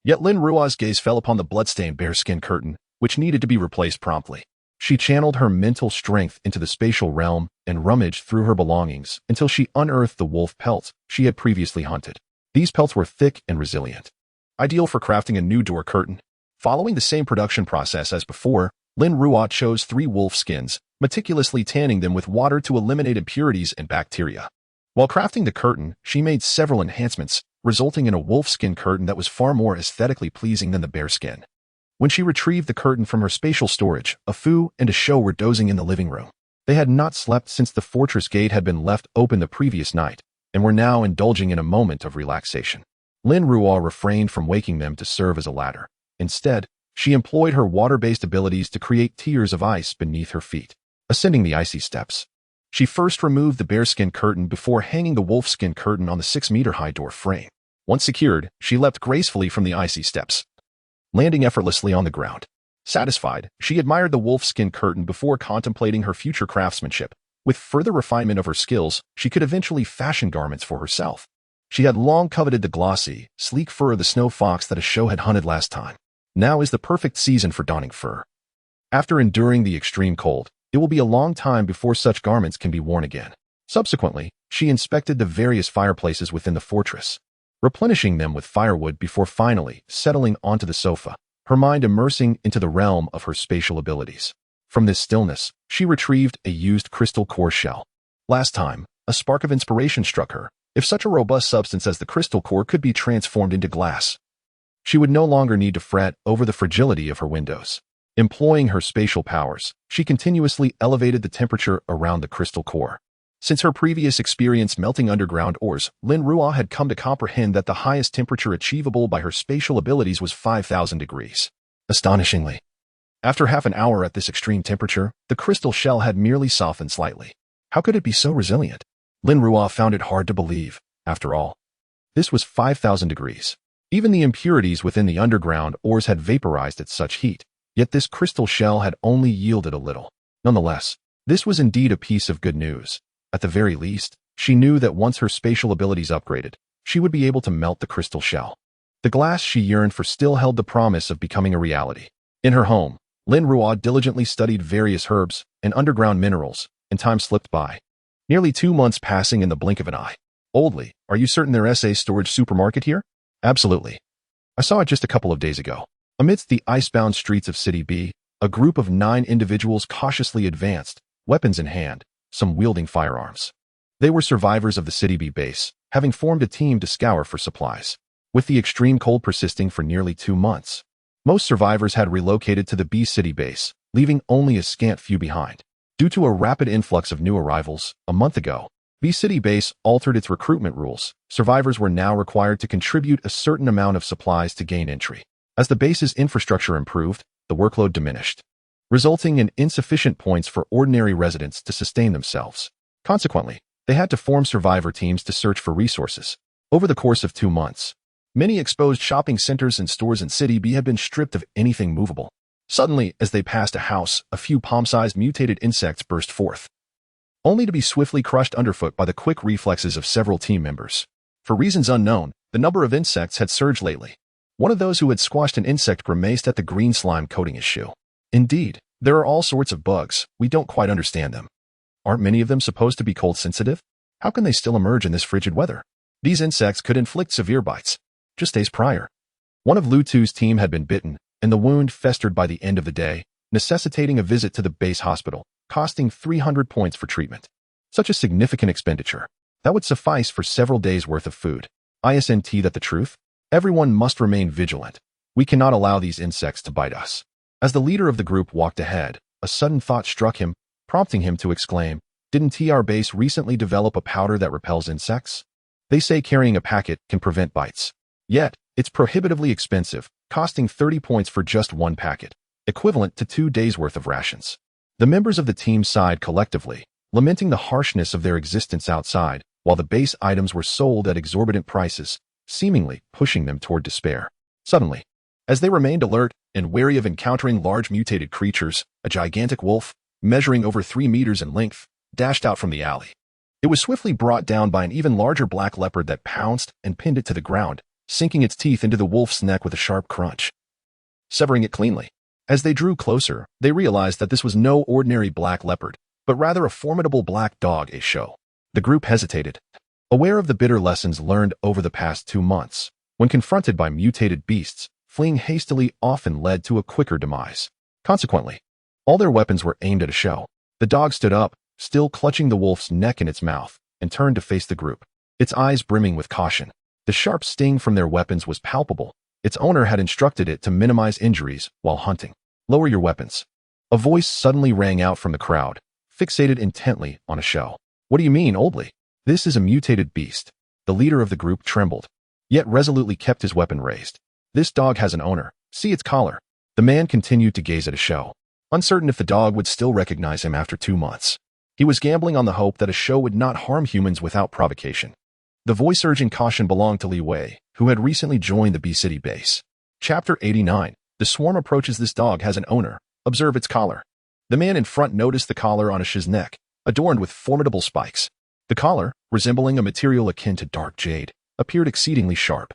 Yet Lin Ruo's gaze fell upon the bloodstained bearskin curtain, which needed to be replaced promptly. She channeled her mental strength into the spatial realm and rummaged through her belongings until she unearthed the wolf pelts she had previously hunted. These pelts were thick and resilient, ideal for crafting a new door curtain. Following the same production process as before, Lin Ruo chose 3 wolf skins, meticulously tanning them with water to eliminate impurities and bacteria. While crafting the curtain, she made several enhancements, resulting in a wolfskin curtain that was far more aesthetically pleasing than the bearskin. When she retrieved the curtain from her spatial storage, a foo and a show were dozing in the living room. They had not slept since the fortress gate had been left open the previous night, and were now indulging in a moment of relaxation. Lin Ruo refrained from waking them to serve as a ladder. Instead, she employed her water-based abilities to create tiers of ice beneath her feet. Ascending the icy steps, she first removed the bearskin curtain before hanging the wolfskin curtain on the 6-meter-high door frame. Once secured, she leapt gracefully from the icy steps, landing effortlessly on the ground. Satisfied, she admired the wolfskin curtain before contemplating her future craftsmanship. With further refinement of her skills, she could eventually fashion garments for herself. She had long coveted the glossy, sleek fur of the snow fox that a show had hunted last time. Now is the perfect season for donning fur. After enduring the extreme cold, it will be a long time before such garments can be worn again. Subsequently, she inspected the various fireplaces within the fortress, replenishing them with firewood before finally settling onto the sofa, her mind immersing into the realm of her spatial abilities. From this stillness, she retrieved a used crystal core shell. Last time, a spark of inspiration struck her. If such a robust substance as the crystal core could be transformed into glass, she would no longer need to fret over the fragility of her windows. Employing her spatial powers, she continuously elevated the temperature around the crystal core. Since her previous experience melting underground ores, Lin Ruo had come to comprehend that the highest temperature achievable by her spatial abilities was 5,000 degrees. Astonishingly, after half an hour at this extreme temperature, the crystal shell had merely softened slightly. How could it be so resilient? Lin Ruo found it hard to believe. After all, this was 5,000 degrees. Even the impurities within the underground ores had vaporized at such heat, yet this crystal shell had only yielded a little. Nonetheless, this was indeed a piece of good news. At the very least, she knew that once her spatial abilities upgraded, she would be able to melt the crystal shell. The glass she yearned for still held the promise of becoming a reality. In her home, Lin Ruo diligently studied various herbs and underground minerals, and time slipped by. Nearly 2 months passing in the blink of an eye. Oldly, are you certain there's a storage supermarket here? Absolutely. I saw it just a couple of days ago. Amidst the icebound streets of City B, a group of 9 individuals cautiously advanced, weapons in hand, some wielding firearms. They were survivors of the City B base, having formed a team to scour for supplies. With the extreme cold persisting for nearly 2 months, most survivors had relocated to the B City base, leaving only a scant few behind. Due to a rapid influx of new arrivals, a month ago, B City base altered its recruitment rules. Survivors were now required to contribute a certain amount of supplies to gain entry. As the base's infrastructure improved, the workload diminished, resulting in insufficient points for ordinary residents to sustain themselves. Consequently, they had to form survivor teams to search for resources. Over the course of 2 months, many exposed shopping centers and stores in City B had been stripped of anything movable. Suddenly, as they passed a house, a few palm-sized mutated insects burst forth, only to be swiftly crushed underfoot by the quick reflexes of several team members. For reasons unknown, the number of insects had surged lately. One of those who had squashed an insect grimaced at the green slime coating his shoe. Indeed, there are all sorts of bugs. We don't quite understand them. Aren't many of them supposed to be cold sensitive? How can they still emerge in this frigid weather? These insects could inflict severe bites. Just days prior, one of Lu Tu's team had been bitten, and the wound festered by the end of the day, necessitating a visit to the base hospital, costing 300 points for treatment. Such a significant expenditure. That would suffice for several days' worth of food. Isn't that the truth? Everyone must remain vigilant. We cannot allow these insects to bite us. As the leader of the group walked ahead, a sudden thought struck him, prompting him to exclaim, "Didn't our base recently develop a powder that repels insects? They say carrying a packet can prevent bites. Yet, it's prohibitively expensive, costing 30 points for just 1 packet, equivalent to 2 days' worth of rations." The members of the team sighed collectively, lamenting the harshness of their existence outside, while the base items were sold at exorbitant prices, seemingly pushing them toward despair. Suddenly, as they remained alert and wary of encountering large mutated creatures, a gigantic wolf, measuring over 3 meters in length, dashed out from the alley. It was swiftly brought down by an even larger black leopard that pounced and pinned it to the ground, sinking its teeth into the wolf's neck with a sharp crunch, severing it cleanly. As they drew closer, they realized that this was no ordinary black leopard, but rather a formidable black dog. The group hesitated, aware of the bitter lessons learned over the past 2 months. When confronted by mutated beasts, fleeing hastily often led to a quicker demise. Consequently, all their weapons were aimed at Show. The dog stood up, still clutching the wolf's neck in its mouth, and turned to face the group, its eyes brimming with caution. The sharp sting from their weapons was palpable. Its owner had instructed it to minimize injuries while hunting. "Lower your weapons." A voice suddenly rang out from the crowd, fixated intently on Show. "What do you mean, Oldly? This is a mutated beast." The leader of the group trembled, yet resolutely kept his weapon raised. "This dog has an owner. See its collar." The man continued to gaze at Show, uncertain if the dog would still recognize him after 2 months. He was gambling on the hope that Show would not harm humans without provocation. The voice urging caution belonged to Li Wei, who had recently joined the B City base. Chapter 89. The swarm approaches. This dog has an owner. Observe its collar. The man in front noticed the collar on Sh's neck, adorned with formidable spikes. The collar, resembling a material akin to dark jade, appeared exceedingly sharp,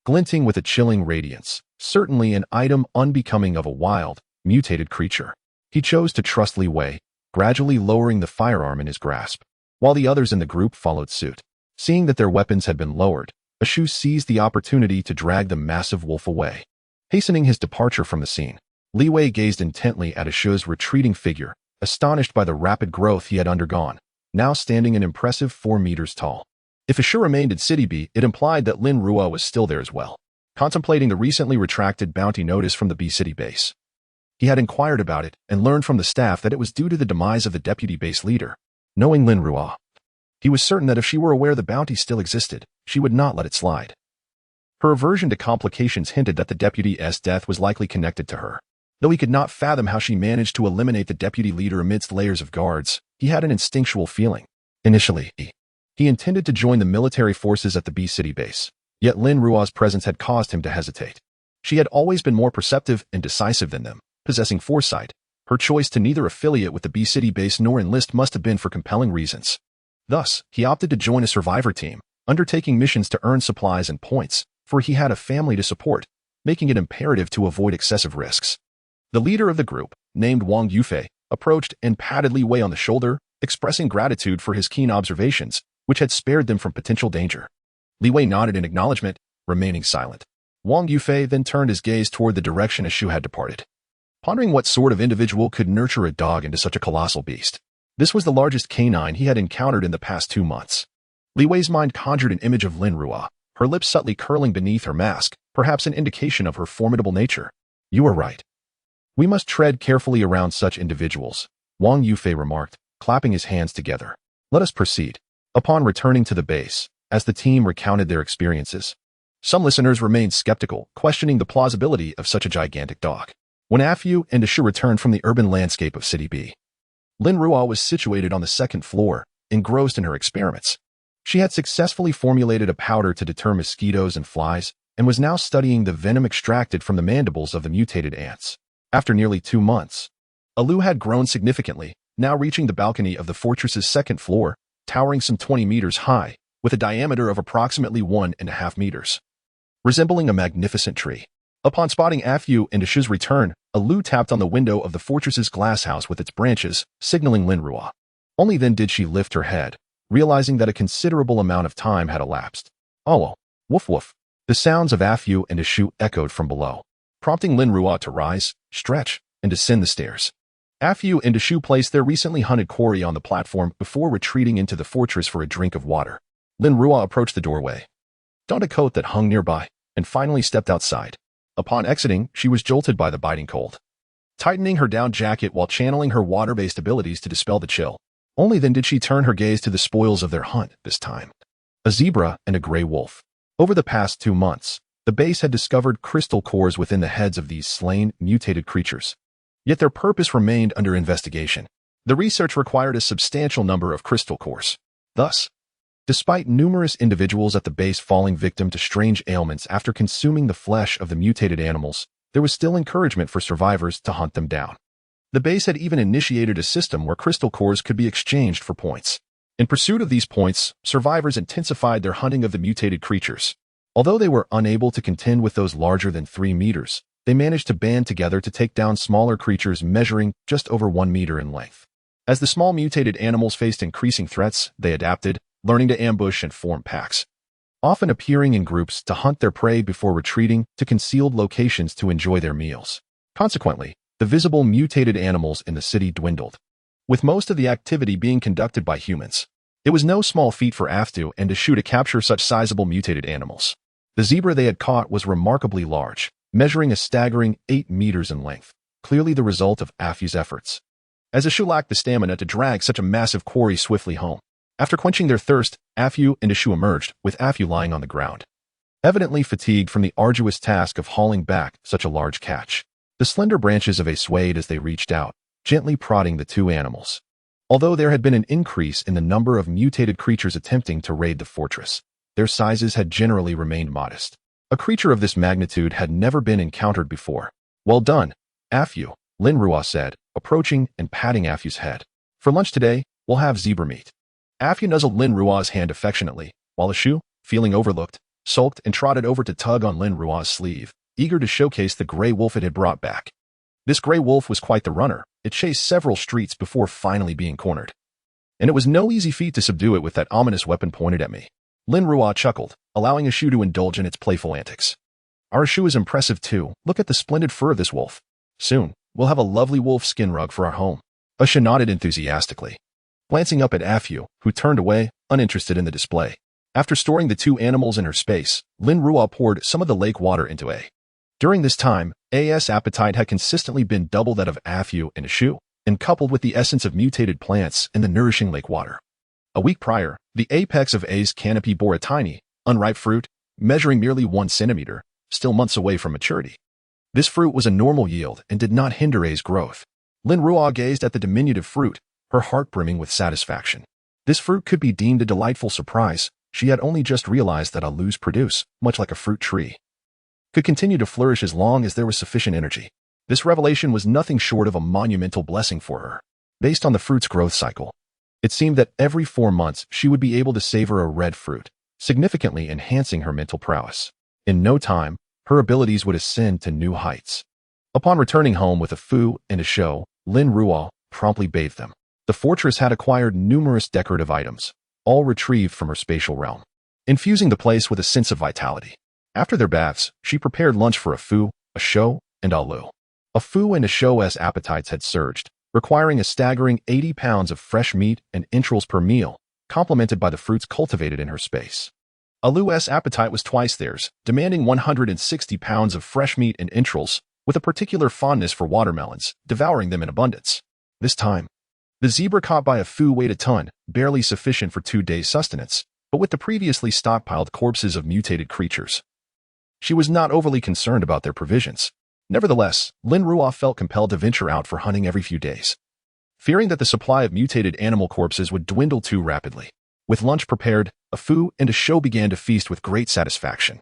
glinting with a chilling radiance, certainly an item unbecoming of a wild, mutated creature. He chose to trust Li Wei, gradually lowering the firearm in his grasp, while the others in the group followed suit. Seeing that their weapons had been lowered, Ashu seized the opportunity to drag the massive wolf away. Hastening his departure from the scene, Li Wei gazed intently at Ashu's retreating figure, astonished by the rapid growth he had undergone, now standing an impressive 4 meters tall. If Ashu remained in City B, it implied that Lin Ruo was still there as well, contemplating the recently retracted bounty notice from the B City base. He had inquired about it and learned from the staff that it was due to the demise of the deputy base leader. Knowing Lin Ruo, he was certain that if she were aware the bounty still existed, she would not let it slide. Her aversion to complications hinted that the deputy's death was likely connected to her. Though he could not fathom how she managed to eliminate the deputy leader amidst layers of guards, he had an instinctual feeling. Initially, he intended to join the military forces at the B City base, yet Lin Ruo's presence had caused him to hesitate. She had always been more perceptive and decisive than them, possessing foresight. Her choice to neither affiliate with the B City base nor enlist must have been for compelling reasons. Thus, he opted to join a survivor team, undertaking missions to earn supplies and points, for he had a family to support, making it imperative to avoid excessive risks. The leader of the group, named Wang Yufei, approached and patted Li Wei on the shoulder, expressing gratitude for his keen observations, which had spared them from potential danger. Li Wei nodded in acknowledgement, remaining silent. Wang Yufei then turned his gaze toward the direction Ashu had departed. Pondering what sort of individual could nurture a dog into such a colossal beast. This was the largest canine he had encountered in the past 2 months. Li Wei's mind conjured an image of Lin Ruo, her lips subtly curling beneath her mask, perhaps an indication of her formidable nature. You are right. We must tread carefully around such individuals, Wang Yufei remarked, clapping his hands together. Let us proceed. Upon returning to the base, as the team recounted their experiences, some listeners remained skeptical, questioning the plausibility of such a gigantic dog. When Afu and Ashu returned from the urban landscape of City B, Lin Ruo was situated on the 2nd floor, engrossed in her experiments. She had successfully formulated a powder to deter mosquitoes and flies, and was now studying the venom extracted from the mandibles of the mutated ants. After nearly 2 months, Alu had grown significantly, now reaching the balcony of the fortress's 2nd floor, towering some 20 meters high, with a diameter of approximately 1.5 meters. Resembling a magnificent tree. Upon spotting Afu and Ashu's return, Alu tapped on the window of the fortress's glasshouse with its branches, signaling Lin Ruo. Only then did she lift her head, realizing that a considerable amount of time had elapsed. Oh, woof woof. The sounds of Afu and Ashu echoed from below, prompting Lin Ruo to rise, stretch, and descend the stairs. Afu and Ashu placed their recently hunted quarry on the platform before retreating into the fortress for a drink of water. Lin Ruo approached the doorway, donned a coat that hung nearby, and finally stepped outside. Upon exiting, she was jolted by the biting cold. Tightening her down jacket while channeling her water-based abilities to dispel the chill, only then did she turn her gaze to the spoils of their hunt this time. A zebra and a gray wolf. Over the past 2 months, the base had discovered crystal cores within the heads of these slain, mutated creatures. Yet their purpose remained under investigation. The research required a substantial number of crystal cores. Thus, despite numerous individuals at the base falling victim to strange ailments after consuming the flesh of the mutated animals, there was still encouragement for survivors to hunt them down. The base had even initiated a system where crystal cores could be exchanged for points. In pursuit of these points, survivors intensified their hunting of the mutated creatures. Although they were unable to contend with those larger than 3 meters, they managed to band together to take down smaller creatures measuring just over 1 meter in length. As the small mutated animals faced increasing threats, they adapted, learning to ambush and form packs, often appearing in groups to hunt their prey before retreating to concealed locations to enjoy their meals. Consequently, the visible mutated animals in the city dwindled, with most of the activity being conducted by humans. It was no small feat for Aftu and Ashu to capture such sizable mutated animals. The zebra they had caught was remarkably large, measuring a staggering 8 meters in length, clearly the result of Afu's efforts. As Ashu lacked the stamina to drag such a massive quarry swiftly home. After quenching their thirst, Afu and Ashu emerged, with Afu lying on the ground, evidently fatigued from the arduous task of hauling back such a large catch. The slender branches of a swayed as they reached out, gently prodding the 2 animals. Although there had been an increase in the number of mutated creatures attempting to raid the fortress, their sizes had generally remained modest. A creature of this magnitude had never been encountered before. Well done, Afu, Lin Ruo said, approaching and patting Afu's head. For lunch today, we'll have zebra meat. Afu nuzzled Lin Ruo's hand affectionately, while Ashu, feeling overlooked, sulked and trotted over to tug on Lin Ruo's sleeve, eager to showcase the gray wolf it had brought back. This gray wolf was quite the runner. It chased several streets before finally being cornered. And it was no easy feat to subdue it with that ominous weapon pointed at me. Lin Ruo chuckled, allowing a shoe to indulge in its playful antics. Our shoe is impressive too. Look at the splendid fur of this wolf. Soon, we'll have a lovely wolf skin rug for our home. Asha nodded enthusiastically, glancing up at Afu, who turned away, uninterested in the display. After storing the two animals in her space, Lin Ruo poured some of the lake water into A. During this time, A's appetite had consistently been double that of Afu and Ashu, and coupled with the essence of mutated plants in the nourishing lake water. A week prior, the apex of A's canopy bore a tiny, unripe fruit, measuring merely 1 centimeter, still months away from maturity. This fruit was a normal yield and did not hinder A's growth. Lin Ruo gazed at the diminutive fruit, her heart brimming with satisfaction. This fruit could be deemed a delightful surprise. She had only just realized that alus produce, much like a fruit tree, could continue to flourish as long as there was sufficient energy. This revelation was nothing short of a monumental blessing for her. Based on the fruit's growth cycle, it seemed that every 4 months she would be able to savor a red fruit, significantly enhancing her mental prowess. In no time, her abilities would ascend to new heights. Upon returning home with a fu and a show, Lin Ruo promptly bathed them. The fortress had acquired numerous decorative items, all retrieved from her spatial realm, infusing the place with a sense of vitality. After their baths, she prepared lunch for a fu, a show, and a lu. A fu and a show's appetites had surged, requiring a staggering 80 pounds of fresh meat and entrails per meal, complemented by the fruits cultivated in her space. A lu's appetite was twice theirs, demanding 160 pounds of fresh meat and entrails, with a particular fondness for watermelons, devouring them in abundance. This time, the zebra caught by a fu weighed a ton, barely sufficient for 2 days' sustenance, but with the previously stockpiled corpses of mutated creatures, she was not overly concerned about their provisions. Nevertheless, Lin Ruo felt compelled to venture out for hunting every few days, fearing that the supply of mutated animal corpses would dwindle too rapidly. With lunch prepared, a fu and a show began to feast with great satisfaction.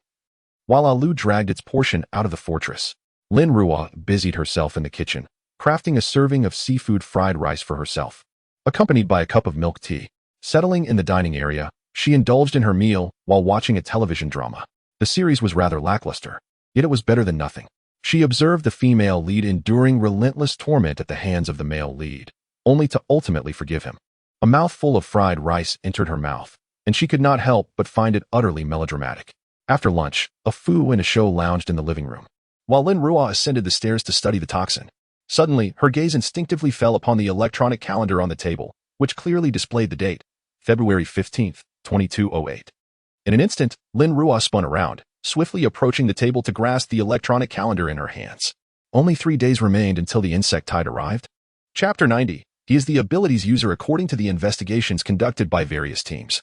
While Alu dragged its portion out of the fortress, Lin Ruo busied herself in the kitchen, crafting a serving of seafood fried rice for herself, accompanied by a cup of milk tea. Settling in the dining area, she indulged in her meal while watching a television drama. The series was rather lackluster, yet it was better than nothing. She observed the female lead enduring relentless torment at the hands of the male lead, only to ultimately forgive him. A mouthful of fried rice entered her mouth, and she could not help but find it utterly melodramatic. After lunch, a fu and a show lounged in the living room, while Lin Ruo ascended the stairs to study the toxin. Suddenly, her gaze instinctively fell upon the electronic calendar on the table, which clearly displayed the date, February 15th, 2208. In an instant, Lin Ruo spun around, swiftly approaching the table to grasp the electronic calendar in her hands. Only 3 days remained until the insect tide arrived. Chapter 90. He is the abilities user according to the investigations conducted by various teams.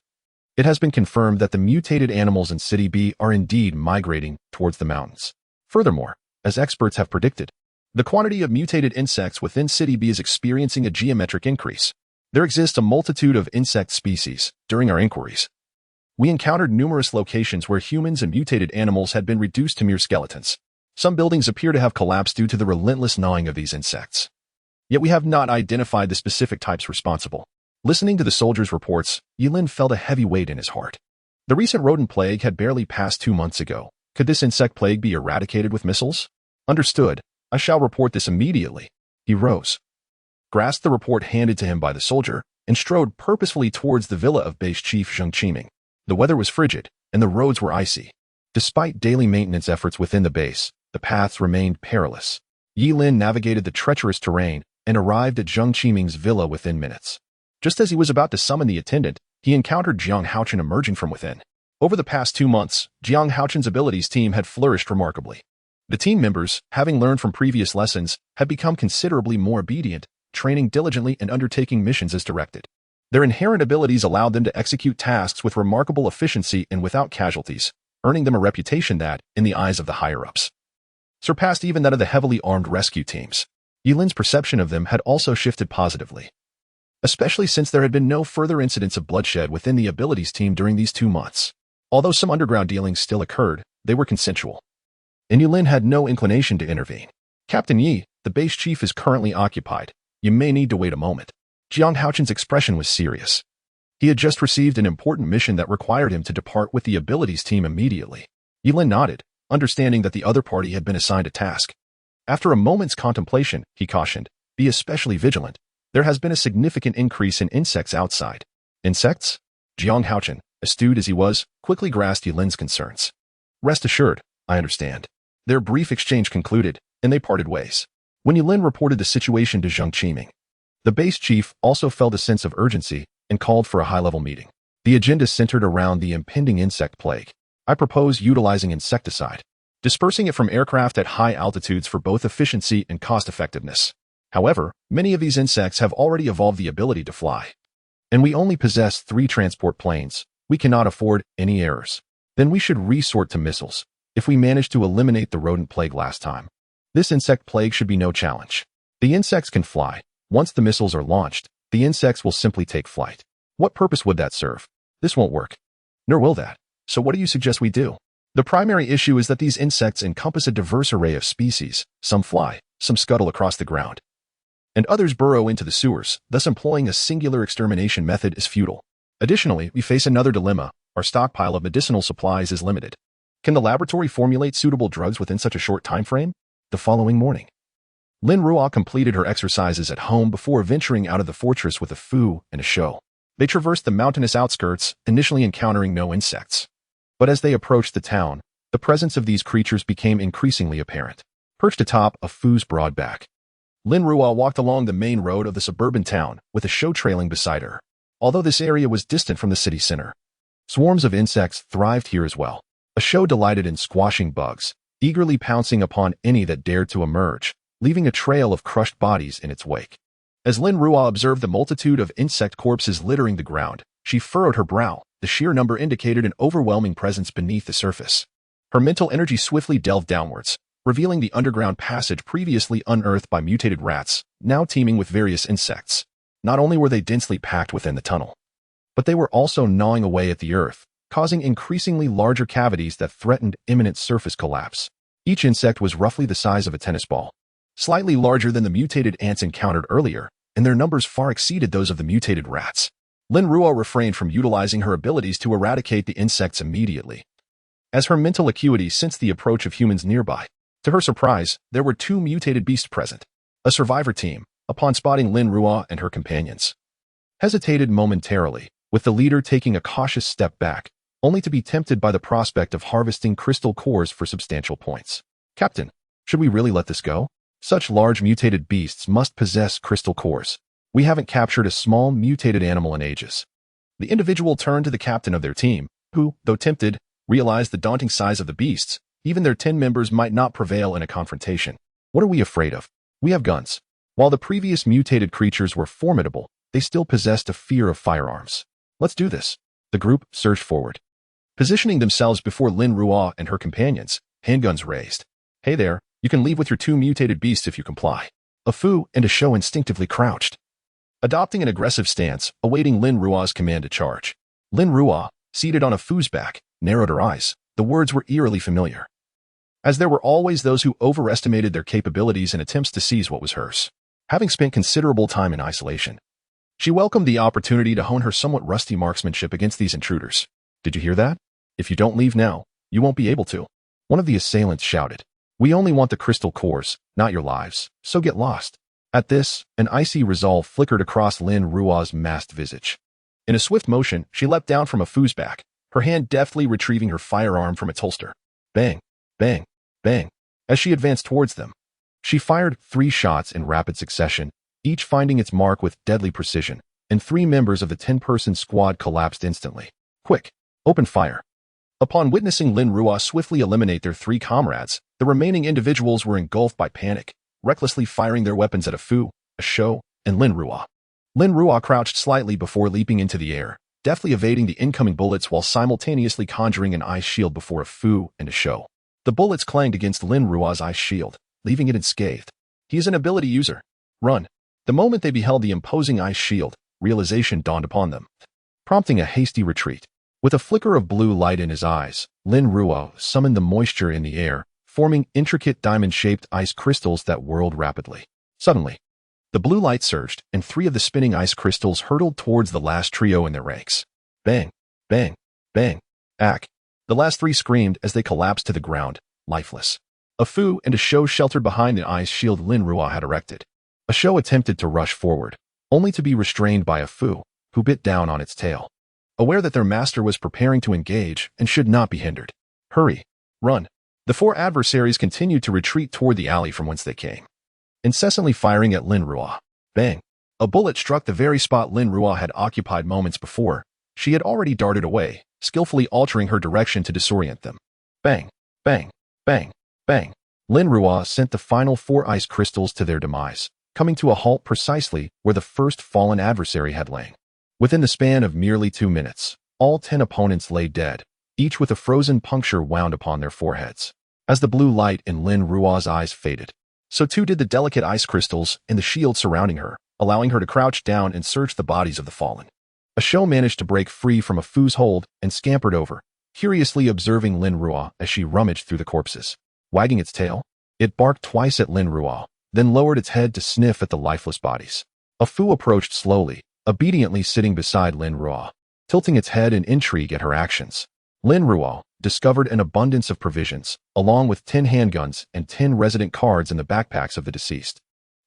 It has been confirmed that the mutated animals in City B are indeed migrating towards the mountains. Furthermore, as experts have predicted, the quantity of mutated insects within City B is experiencing a geometric increase. There exists a multitude of insect species. During our inquiries, we encountered numerous locations where humans and mutated animals had been reduced to mere skeletons. Some buildings appear to have collapsed due to the relentless gnawing of these insects. Yet we have not identified the specific types responsible. Listening to the soldiers' reports, Yilin felt a heavy weight in his heart. The recent rodent plague had barely passed 2 months ago. Could this insect plague be eradicated with missiles? Understood. I shall report this immediately. He rose, grasped the report handed to him by the soldier, and strode purposefully towards the villa of base chief Zheng Qiming. The weather was frigid, and the roads were icy. Despite daily maintenance efforts within the base, the paths remained perilous. Yilin navigated the treacherous terrain and arrived at Zheng Qiming's villa within minutes. Just as he was about to summon the attendant, he encountered Jiang Haochen emerging from within. Over the past 2 months, Jiang Haochen's abilities team had flourished remarkably. The team members, having learned from previous lessons, had become considerably more obedient, training diligently and undertaking missions as directed. Their inherent abilities allowed them to execute tasks with remarkable efficiency and without casualties, earning them a reputation that, in the eyes of the higher-ups, surpassed even that of the heavily armed rescue teams. Yilin's perception of them had also shifted positively, especially since there had been no further incidents of bloodshed within the abilities team during these 2 months. Although some underground dealings still occurred, they were consensual, and Yilin had no inclination to intervene. Captain Yi, the base chief is currently occupied. You may need to wait a moment. Jiang Haochen's expression was serious. He had just received an important mission that required him to depart with the abilities team immediately. Yilin nodded, understanding that the other party had been assigned a task. After a moment's contemplation, he cautioned, be especially vigilant. There has been a significant increase in insects outside. Insects? Jiang Haochen, astute as he was, quickly grasped Lin's concerns. Rest assured, I understand. Their brief exchange concluded, and they parted ways. When Lin reported the situation to Zhang Qiming, the base chief also felt a sense of urgency and called for a high-level meeting. The agenda centered around the impending insect plague. I propose utilizing insecticide, dispersing it from aircraft at high altitudes for both efficiency and cost-effectiveness. However, many of these insects have already evolved the ability to fly. And we only possess 3 transport planes. We cannot afford any errors. Then we should resort to missiles, if we managed to eliminate the rodent plague last time. This insect plague should be no challenge. The insects can fly. Once the missiles are launched, the insects will simply take flight. What purpose would that serve? This won't work. Nor will that. So what do you suggest we do? The primary issue is that these insects encompass a diverse array of species. Some fly, some scuttle across the ground, and others burrow into the sewers, thus employing a singular extermination method is futile. Additionally, we face another dilemma. Our stockpile of medicinal supplies is limited. Can the laboratory formulate suitable drugs within such a short time frame? The following morning, Lin Ruo completed her exercises at home before venturing out of the fortress with a foo and a show. They traversed the mountainous outskirts, initially encountering no insects. But as they approached the town, the presence of these creatures became increasingly apparent. Perched atop a foo's broad back, Lin Ruo walked along the main road of the suburban town, with a show trailing beside her. Although this area was distant from the city center, swarms of insects thrived here as well. A show delighted in squashing bugs, eagerly pouncing upon any that dared to emerge, leaving a trail of crushed bodies in its wake. As Lin Ruo observed the multitude of insect corpses littering the ground, she furrowed her brow. The sheer number indicated an overwhelming presence beneath the surface. Her mental energy swiftly delved downwards, revealing the underground passage previously unearthed by mutated rats, now teeming with various insects. Not only were they densely packed within the tunnel, but they were also gnawing away at the earth, causing increasingly larger cavities that threatened imminent surface collapse. Each insect was roughly the size of a tennis ball, slightly larger than the mutated ants encountered earlier, and their numbers far exceeded those of the mutated rats. Lin Ruo refrained from utilizing her abilities to eradicate the insects immediately, as her mental acuity sensed the approach of humans nearby. To her surprise, there were 2 mutated beasts present. A survivor team, upon spotting Lin Ruo and her companions, hesitated momentarily, with the leader taking a cautious step back, only to be tempted by the prospect of harvesting crystal cores for substantial points. Captain, should we really let this go? Such large mutated beasts must possess crystal cores. We haven't captured a small mutated animal in ages. The individual turned to the captain of their team, who, though tempted, realized the daunting size of the beasts. Even their 10 members might not prevail in a confrontation. What are we afraid of? We have guns. While the previous mutated creatures were formidable, they still possessed a fear of firearms. Let's do this. The group surged forward, positioning themselves before Lin Ruo and her companions, handguns raised. Hey there, you can leave with your 2 mutated beasts if you comply. A foo and a show instinctively crouched, adopting an aggressive stance, awaiting Lin Ruo's command to charge. Lin Ruo, seated on a foo's back, narrowed her eyes. The words were eerily familiar, as there were always those who overestimated their capabilities in attempts to seize what was hers. Having spent considerable time in isolation, she welcomed the opportunity to hone her somewhat rusty marksmanship against these intruders. Did you hear that? If you don't leave now, you won't be able to. One of the assailants shouted. We only want the crystal cores, not your lives, so get lost. At this, an icy resolve flickered across Lin Ruo's masked visage. In a swift motion, she leapt down from a foo's back, her hand deftly retrieving her firearm from its holster. Bang, bang, bang. As she advanced towards them, she fired 3 shots in rapid succession, each finding its mark with deadly precision, and 3 members of the 10-person squad collapsed instantly. Quick, open fire. Upon witnessing Lin Ruo swiftly eliminate their 3 comrades, the remaining individuals were engulfed by panic, recklessly firing their weapons at a foo, a show, and Lin Ruo. Lin Ruo crouched slightly before leaping into the air, deftly evading the incoming bullets while simultaneously conjuring an ice shield before a foo and a show. The bullets clanged against Lin Ruo's ice shield, leaving it unscathed. He is an ability user. Run. The moment they beheld the imposing ice shield, realization dawned upon them, prompting a hasty retreat. With a flicker of blue light in his eyes, Lin Ruo summoned the moisture in the air, forming intricate diamond-shaped ice crystals that whirled rapidly. Suddenly, the blue light surged, and 3 of the spinning ice crystals hurtled towards the last trio in their ranks. Bang, bang, bang, ack. The last 3 screamed as they collapsed to the ground, lifeless. A foo and a show sheltered behind the ice shield Lin Ruo had erected. A show attempted to rush forward, only to be restrained by a foo, who bit down on its tail. aware that their master was preparing to engage and should not be hindered. Hurry! Run! The four adversaries continued to retreat toward the alley from whence they came, incessantly firing at Lin Ruo. Bang! A bullet struck the very spot Lin Ruo had occupied moments before. She had already darted away, skillfully altering her direction to disorient them. Bang! Bang! Bang! Bang! Lin Ruo sent the final 4 ice crystals to their demise, coming to a halt precisely where the first fallen adversary had lain. Within the span of merely 2 minutes, all 10 opponents lay dead, each with a frozen puncture wound upon their foreheads. As the blue light in Lin Ruo's eyes faded, so too did the delicate ice crystals and the shield surrounding her, allowing her to crouch down and search the bodies of the fallen. A show managed to break free from a Fu's hold and scampered over, curiously observing Lin Ruo as she rummaged through the corpses. Wagging its tail, it barked twice at Lin Ruo, then lowered its head to sniff at the lifeless bodies. A Fu approached slowly, obediently sitting beside Lin Ruo, tilting its head in intrigue at her actions. Lin Ruo discovered an abundance of provisions, along with 10 handguns and 10 resident cards in the backpacks of the deceased.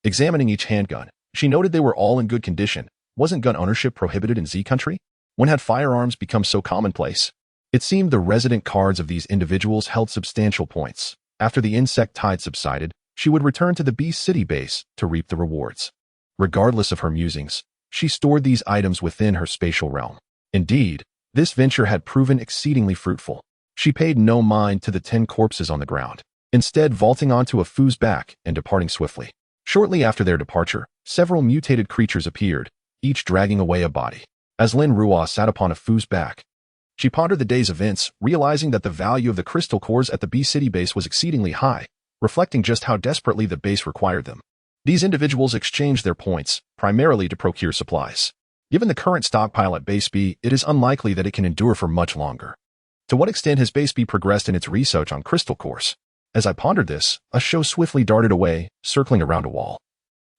Examining each handgun, she noted they were all in good condition. Wasn't gun ownership prohibited in Z country? When had firearms become so commonplace? It seemed the resident cards of these individuals held substantial points. After the insect tide subsided, she would return to the Beast City base to reap the rewards. Regardless of her musings, she stored these items within her spatial realm. Indeed, this venture had proven exceedingly fruitful. She paid no mind to the 10 corpses on the ground, instead vaulting onto a Fu's back and departing swiftly. Shortly after their departure, several mutated creatures appeared, each dragging away a body. As Lin Ruo sat upon a Fu's back, she pondered the day's events, realizing that the value of the crystal cores at the B City base was exceedingly high, reflecting just how desperately the base required them. These individuals exchanged their points, primarily to procure supplies. Given the current stockpile at Base B, it is unlikely that it can endure for much longer. To what extent has Base B progressed in its research on crystal cores? As I pondered this, a show swiftly darted away, circling around a wall.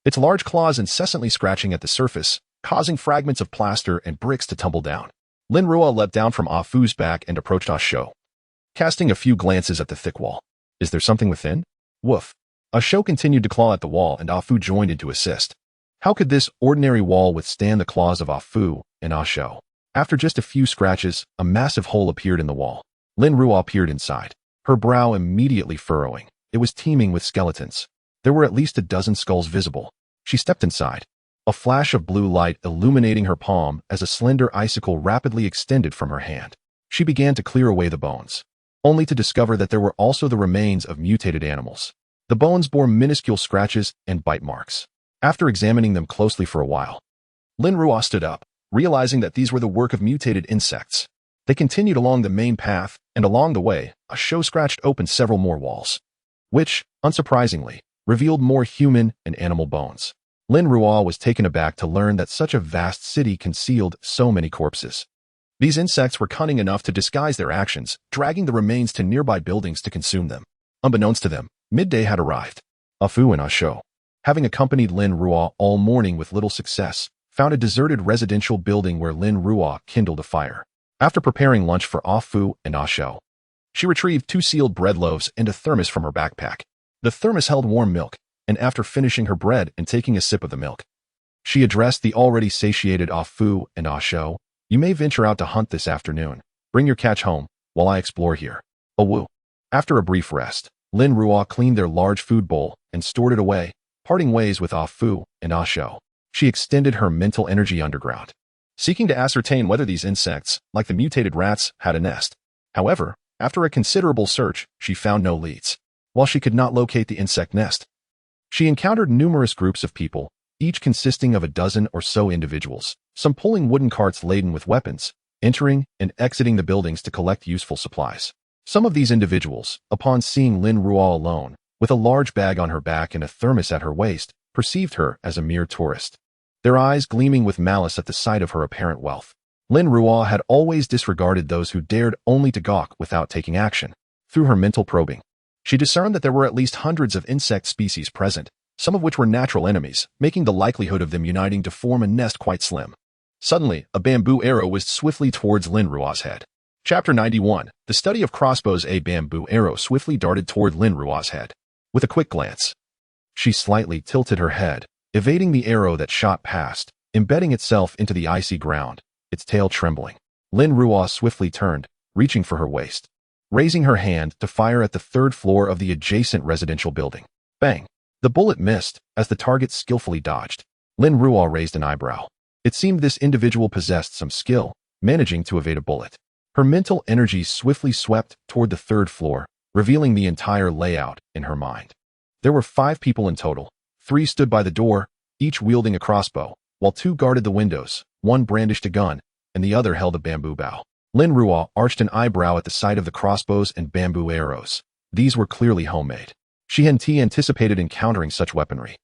Its large claws incessantly scratching at the surface, causing fragments of plaster and bricks to tumble down. Lin Ruo leapt down from Ah Fu's back and approached Ah Shou, casting a few glances at the thick wall. Is there something within? Woof. Ah Shou continued to claw at the wall and Ah Fu joined in to assist. How could this ordinary wall withstand the claws of Ah Fu and Ah Shou? After just a few scratches, a massive hole appeared in the wall. Lin Ruo peered inside, her brow immediately furrowing. It was teeming with skeletons. There were at least a dozen skulls visible. She stepped inside, a flash of blue light illuminating her palm as a slender icicle rapidly extended from her hand. She began to clear away the bones, only to discover that there were also the remains of mutated animals. The bones bore minuscule scratches and bite marks. After examining them closely for a while, Lin Ruo stood up, realizing that these were the work of mutated insects. They continued along the main path, and along the way, a show scratched open several more walls, which, unsurprisingly, revealed more human and animal bones. Lin Ruo was taken aback to learn that such a vast city concealed so many corpses. These insects were cunning enough to disguise their actions, dragging the remains to nearby buildings to consume them. Unbeknownst to them, midday had arrived. Ah Fu and Ah Shou, having accompanied Lin Ruo all morning with little success, found a deserted residential building where Lin Ruo kindled a fire. After preparing lunch for Ah Fu and Ah Shou, she retrieved 2 sealed bread loaves and a thermos from her backpack. The thermos held warm milk, and after finishing her bread and taking a sip of the milk, she addressed the already satiated Ah Fu and Ah Shou. You may venture out to hunt this afternoon. Bring your catch home, while I explore here. A woo. After a brief rest, Lin Ruo cleaned their large food bowl and stored it away, parting ways with Ah Fu and Ah Shou. She extended her mental energy underground, seeking to ascertain whether these insects, like the mutated rats, had a nest. However, after a considerable search, she found no leads. While she could not locate the insect nest, she encountered numerous groups of people, each consisting of a dozen or so individuals, some pulling wooden carts laden with weapons, entering and exiting the buildings to collect useful supplies. Some of these individuals, upon seeing Lin Ruo alone, with a large bag on her back and a thermos at her waist, perceived her as a mere tourist, their eyes gleaming with malice at the sight of her apparent wealth. Lin Ruo had always disregarded those who dared only to gawk without taking action. Through her mental probing, she discerned that there were at least hundreds of insect species present, some of which were natural enemies, making the likelihood of them uniting to form a nest quite slim. Suddenly, a bamboo arrow whizzed swiftly towards Lin Ruo's head. Chapter 91. The Study of Crossbows. A bamboo arrow swiftly darted toward Lin Ruo's head. With a quick glance, she slightly tilted her head, evading the arrow that shot past, embedding itself into the icy ground, its tail trembling. Lin Ruo swiftly turned, reaching for her waist, raising her hand to fire at the third floor of the adjacent residential building. Bang! The bullet missed as the target skillfully dodged. Lin Ruo raised an eyebrow. It seemed this individual possessed some skill, managing to evade a bullet. Her mental energy swiftly swept toward the third floor, revealing the entire layout in her mind. There were 5 people in total. 3 stood by the door, each wielding a crossbow, while 2 guarded the windows, 1 brandished a gun, and the other held a bamboo bow. Lin Ruo arched an eyebrow at the sight of the crossbows and bamboo arrows. These were clearly homemade. She hadn't anticipated encountering such weaponry.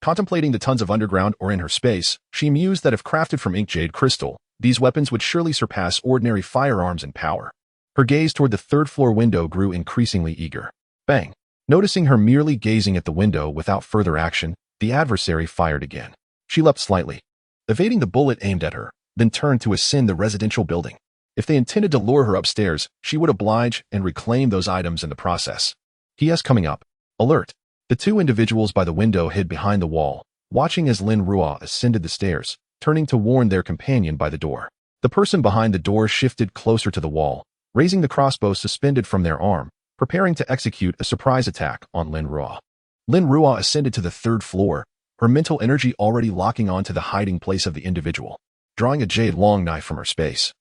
Contemplating the tons of underground ore in her space, she mused that if crafted from ink jade crystal, these weapons would surely surpass ordinary firearms in power. Her gaze toward the third-floor window grew increasingly eager. Bang! Noticing her merely gazing at the window without further action, the adversary fired again. She leapt slightly, evading the bullet aimed at her, then turned to ascend the residential building. If they intended to lure her upstairs, she would oblige and reclaim those items in the process. PS coming up. Alert! The 2 individuals by the window hid behind the wall, watching as Lin Ruo ascended the stairs, turning to warn their companion by the door. The person behind the door shifted closer to the wall, raising the crossbow suspended from their arm, preparing to execute a surprise attack on Lin Ruo. Lin Ruo ascended to the 3rd floor, her mental energy already locking on to the hiding place of the individual. Drawing a jade long knife from her space,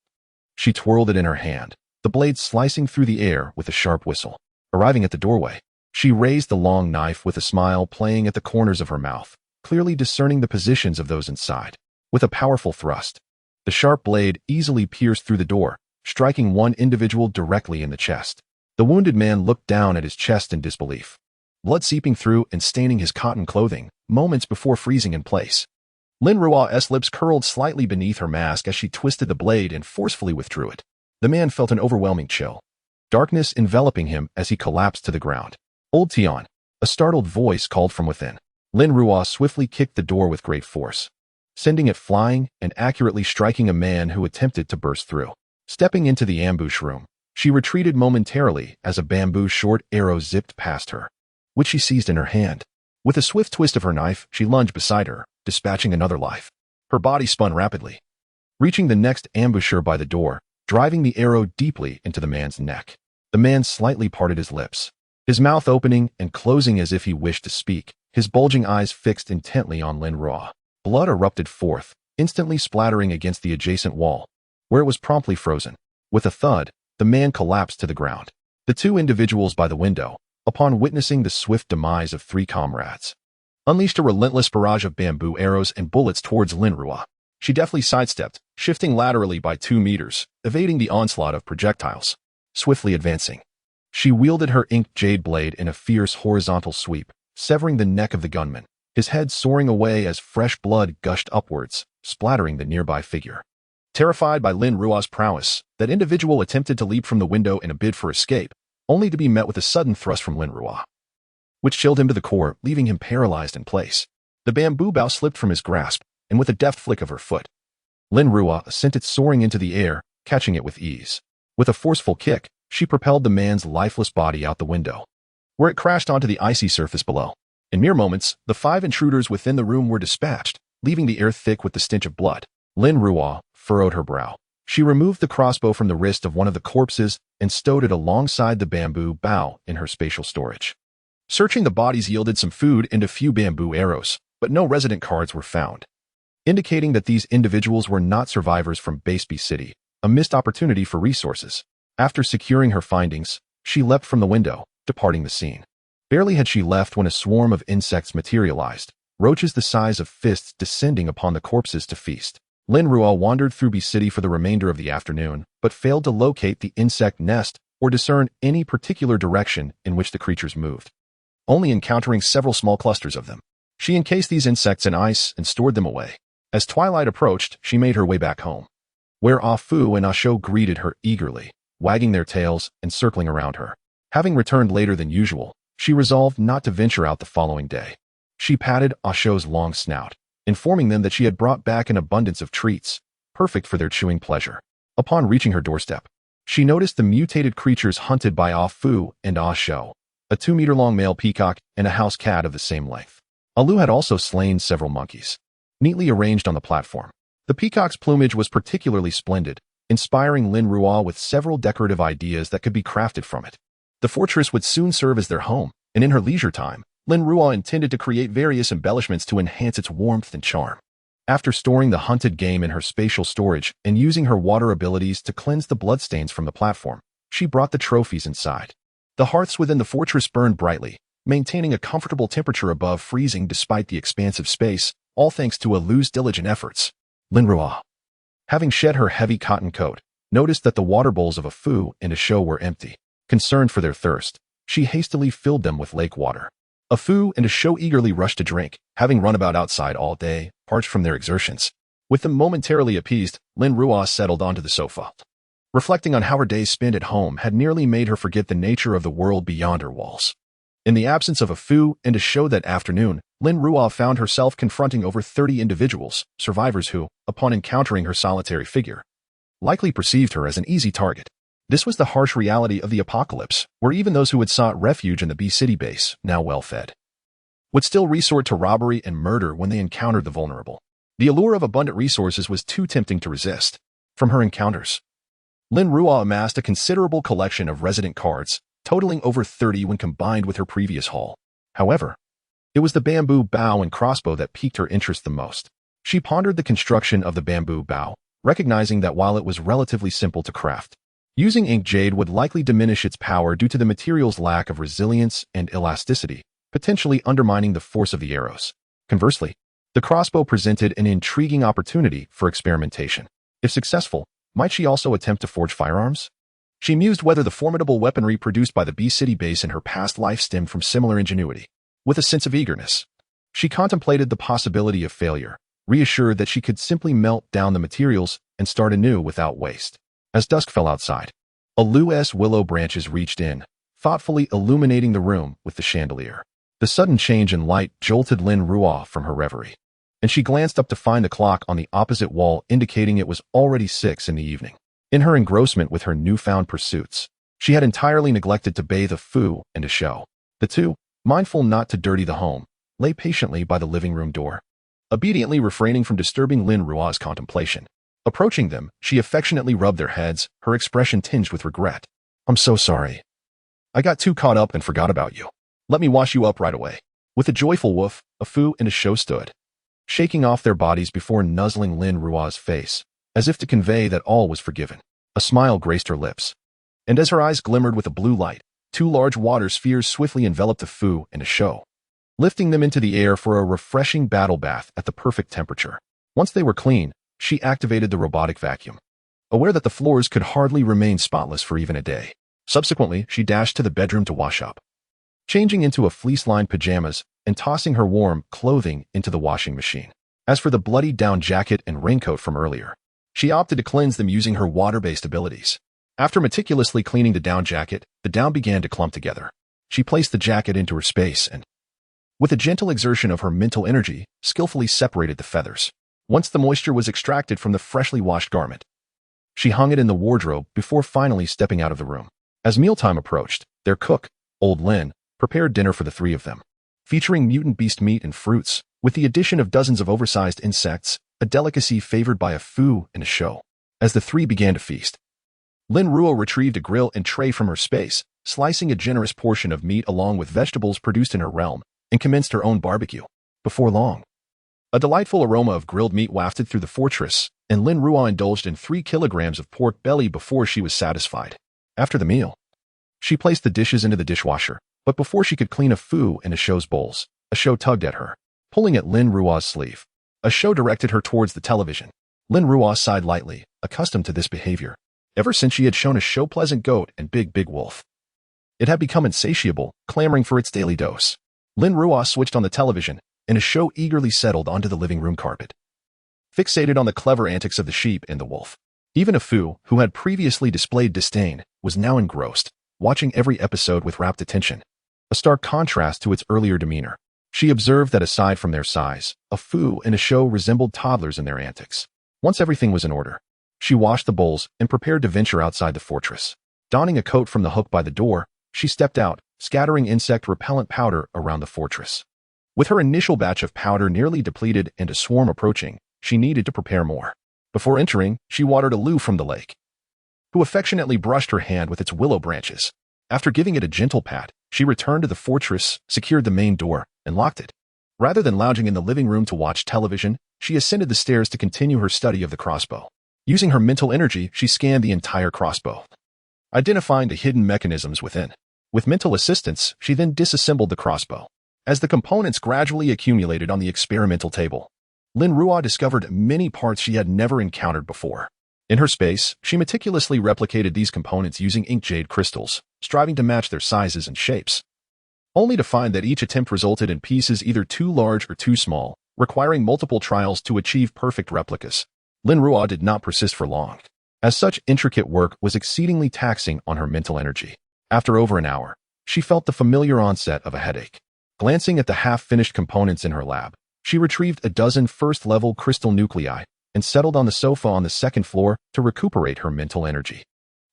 she twirled it in her hand, the blade slicing through the air with a sharp whistle. Arriving at the doorway, she raised the long knife with a smile playing at the corners of her mouth, clearly discerning the positions of those inside. With a powerful thrust, the sharp blade easily pierced through the door, striking one individual directly in the chest. The wounded man looked down at his chest in disbelief, blood seeping through and staining his cotton clothing, moments before freezing in place. Lin Ruo's lips curled slightly beneath her mask as she twisted the blade and forcefully withdrew it. The man felt an overwhelming chill, darkness enveloping him as he collapsed to the ground. Old Tian, a startled voice called from within. Lin Ruo swiftly kicked the door with great force, sending it flying and accurately striking a man who attempted to burst through. Stepping into the ambush room, she retreated momentarily as a bamboo short arrow zipped past her, which she seized in her hand. With a swift twist of her knife, she lunged beside her, dispatching another life. Her body spun rapidly, reaching the next ambusher by the door, driving the arrow deeply into the man's neck. The man slightly parted his lips, his mouth opening and closing as if he wished to speak, his bulging eyes fixed intently on Lin Ruo. Blood erupted forth, instantly splattering against the adjacent wall, where it was promptly frozen. With a thud, the man collapsed to the ground. The 2 individuals by the window, upon witnessing the swift demise of 3 comrades, unleashed a relentless barrage of bamboo arrows and bullets towards Lin Ruo. She deftly sidestepped, shifting laterally by 2 meters, evading the onslaught of projectiles. Swiftly advancing, she wielded her inked jade blade in a fierce horizontal sweep, severing the neck of the gunman, his head soaring away as fresh blood gushed upwards, splattering the nearby figure. Terrified by Lin Ruo's prowess, that individual attempted to leap from the window in a bid for escape, only to be met with a sudden thrust from Lin Ruo, which chilled him to the core, leaving him paralyzed in place. The bamboo bough slipped from his grasp, and with a deft flick of her foot, Lin Ruo sent it soaring into the air, catching it with ease. With a forceful kick, she propelled the man's lifeless body out the window, where it crashed onto the icy surface below. In mere moments, the 5 intruders within the room were dispatched, leaving the air thick with the stench of blood. Lin Ruo furrowed her brow. She removed the crossbow from the wrist of one of the corpses and stowed it alongside the bamboo bough in her spatial storage. Searching the bodies yielded some food and a few bamboo arrows, but no resident cards were found, indicating that these individuals were not survivors from Baseby City, a missed opportunity for resources. After securing her findings, she leapt from the window, departing the scene. Barely had she left when a swarm of insects materialized, roaches the size of fists descending upon the corpses to feast. Lin Ruo wandered through B City for the remainder of the afternoon, but failed to locate the insect nest or discern any particular direction in which the creatures moved, only encountering several small clusters of them. She encased these insects in ice and stored them away. As twilight approached, she made her way back home, where Ah Fu and Ah Shou greeted her eagerly, wagging their tails and circling around her. Having returned later than usual, she resolved not to venture out the following day. She patted Ah Shou's long snout, informing them that she had brought back an abundance of treats, perfect for their chewing pleasure. Upon reaching her doorstep, she noticed the mutated creatures hunted by Ah Fu and Ah Shou, a 2-meter-long male peacock and a house cat of the same length. Ah Lu had also slain several monkeys, neatly arranged on the platform. The peacock's plumage was particularly splendid, inspiring Lin Ruo with several decorative ideas that could be crafted from it. The fortress would soon serve as their home, and in her leisure time, Lin Ruo intended to create various embellishments to enhance its warmth and charm. After storing the hunted game in her spatial storage and using her water abilities to cleanse the bloodstains from the platform, she brought the trophies inside. The hearths within the fortress burned brightly, maintaining a comfortable temperature above freezing despite the expansive space, all thanks to Lu's diligent efforts. Lin Ruo, having shed her heavy cotton coat, noticed that the water bowls of a Fu and a Shou were empty. Concerned for their thirst, she hastily filled them with lake water. A Fu and a Shou eagerly rushed to drink, having run about outside all day, parched from their exertions. With them momentarily appeased, Lin Ruo settled onto the sofa. Reflecting on how her days spent at home had nearly made her forget the nature of the world beyond her walls. In the absence of a Fu and a Shou that afternoon, Lin Ruo found herself confronting over 30 individuals, survivors who, upon encountering her solitary figure, likely perceived her as an easy target. This was the harsh reality of the apocalypse, where even those who had sought refuge in the B-City base, now well-fed, would still resort to robbery and murder when they encountered the vulnerable. The allure of abundant resources was too tempting to resist. From her encounters, Lin Ruo amassed a considerable collection of resident cards, totaling over 30 when combined with her previous haul. However, it was the bamboo bow and crossbow that piqued her interest the most. She pondered the construction of the bamboo bow, recognizing that while it was relatively simple to craft, using ink jade would likely diminish its power due to the material's lack of resilience and elasticity, potentially undermining the force of the arrows. Conversely, the crossbow presented an intriguing opportunity for experimentation. If successful, might she also attempt to forge firearms? She mused whether the formidable weaponry produced by the B-City base in her past life stemmed from similar ingenuity. With a sense of eagerness, she contemplated the possibility of failure, reassured that she could simply melt down the materials and start anew without waste. As dusk fell outside, Lu's willow branches reached in, thoughtfully illuminating the room with the chandelier. The sudden change in light jolted Lin Ruo from her reverie, and she glanced up to find the clock on the opposite wall indicating it was already 6 in the evening. In her engrossment with her newfound pursuits, she had entirely neglected to bathe a Fu and a Shou. The two, mindful not to dirty the home, lay patiently by the living room door, obediently refraining from disturbing Lin Ruo's contemplation. Approaching them, she affectionately rubbed their heads, her expression tinged with regret. "I'm so sorry. I got too caught up and forgot about you. Let me wash you up right away." With a joyful woof, a Fu and a Shou stood, shaking off their bodies before nuzzling Lin Ruo's face, as if to convey that all was forgiven. A smile graced her lips, and as her eyes glimmered with a blue light, 2 large water spheres swiftly enveloped a Fu and a Shou, lifting them into the air for a refreshing battle bath at the perfect temperature. Once they were clean, she activated the robotic vacuum, aware that the floors could hardly remain spotless for even a day. Subsequently, she dashed to the bedroom to wash up, changing into a fleece-lined pajamas and tossing her warm clothing into the washing machine. As for the bloody down jacket and raincoat from earlier, she opted to cleanse them using her water-based abilities. After meticulously cleaning the down jacket, the down began to clump together. She placed the jacket into her space and, with a gentle exertion of her mental energy, skillfully separated the feathers. Once the moisture was extracted from the freshly washed garment, she hung it in the wardrobe before finally stepping out of the room. As mealtime approached, their cook, old Lin, prepared dinner for the 3 of them, featuring mutant beast meat and fruits, with the addition of dozens of oversized insects, a delicacy favored by a Fu and a Shou. As the 3 began to feast, Lin Ruo retrieved a grill and tray from her space, slicing a generous portion of meat along with vegetables produced in her realm, and commenced her own barbecue. Before long, a delightful aroma of grilled meat wafted through the fortress, and Lin Ruo indulged in 3 kilograms of pork belly before she was satisfied. After the meal, she placed the dishes into the dishwasher, but before she could clean a Fu and a Shou's bowls, a Shou tugged at her, pulling at Lin Ruo's sleeve. A Shou directed her towards the television. Lin Ruo sighed lightly, accustomed to this behavior. Ever since she had shown a Shou pleasant goat and big wolf, it had become insatiable, clamoring for its daily dose. Lin Ruo switched on the television, and a Shou eagerly settled onto the living room carpet, fixated on the clever antics of the sheep and the wolf. Even a Fu, who had previously displayed disdain, was now engrossed, watching every episode with rapt attention, a stark contrast to its earlier demeanor. She observed that aside from their size, a Fu and a Shou resembled toddlers in their antics. Once everything was in order, she washed the bowls and prepared to venture outside the fortress. Donning a coat from the hook by the door, she stepped out, scattering insect repellent powder around the fortress. With her initial batch of powder nearly depleted and a swarm approaching, she needed to prepare more. Before entering, she watered Lu from the lake, who affectionately brushed her hand with its willow branches. After giving it a gentle pat, she returned to the fortress, secured the main door, and locked it. Rather than lounging in the living room to watch television, she ascended the stairs to continue her study of the crossbow. Using her mental energy, she scanned the entire crossbow, identifying the hidden mechanisms within. With mental assistance, she then disassembled the crossbow. As the components gradually accumulated on the experimental table, Lin Ruo discovered many parts she had never encountered before. In her space, she meticulously replicated these components using ink jade crystals, striving to match their sizes and shapes, only to find that each attempt resulted in pieces either too large or too small, requiring multiple trials to achieve perfect replicas. Lin Ruo did not persist for long, as such intricate work was exceedingly taxing on her mental energy. After over an hour, she felt the familiar onset of a headache. Glancing at the half-finished components in her lab, she retrieved a dozen first-level crystal nuclei and settled on the sofa on the second floor to recuperate her mental energy.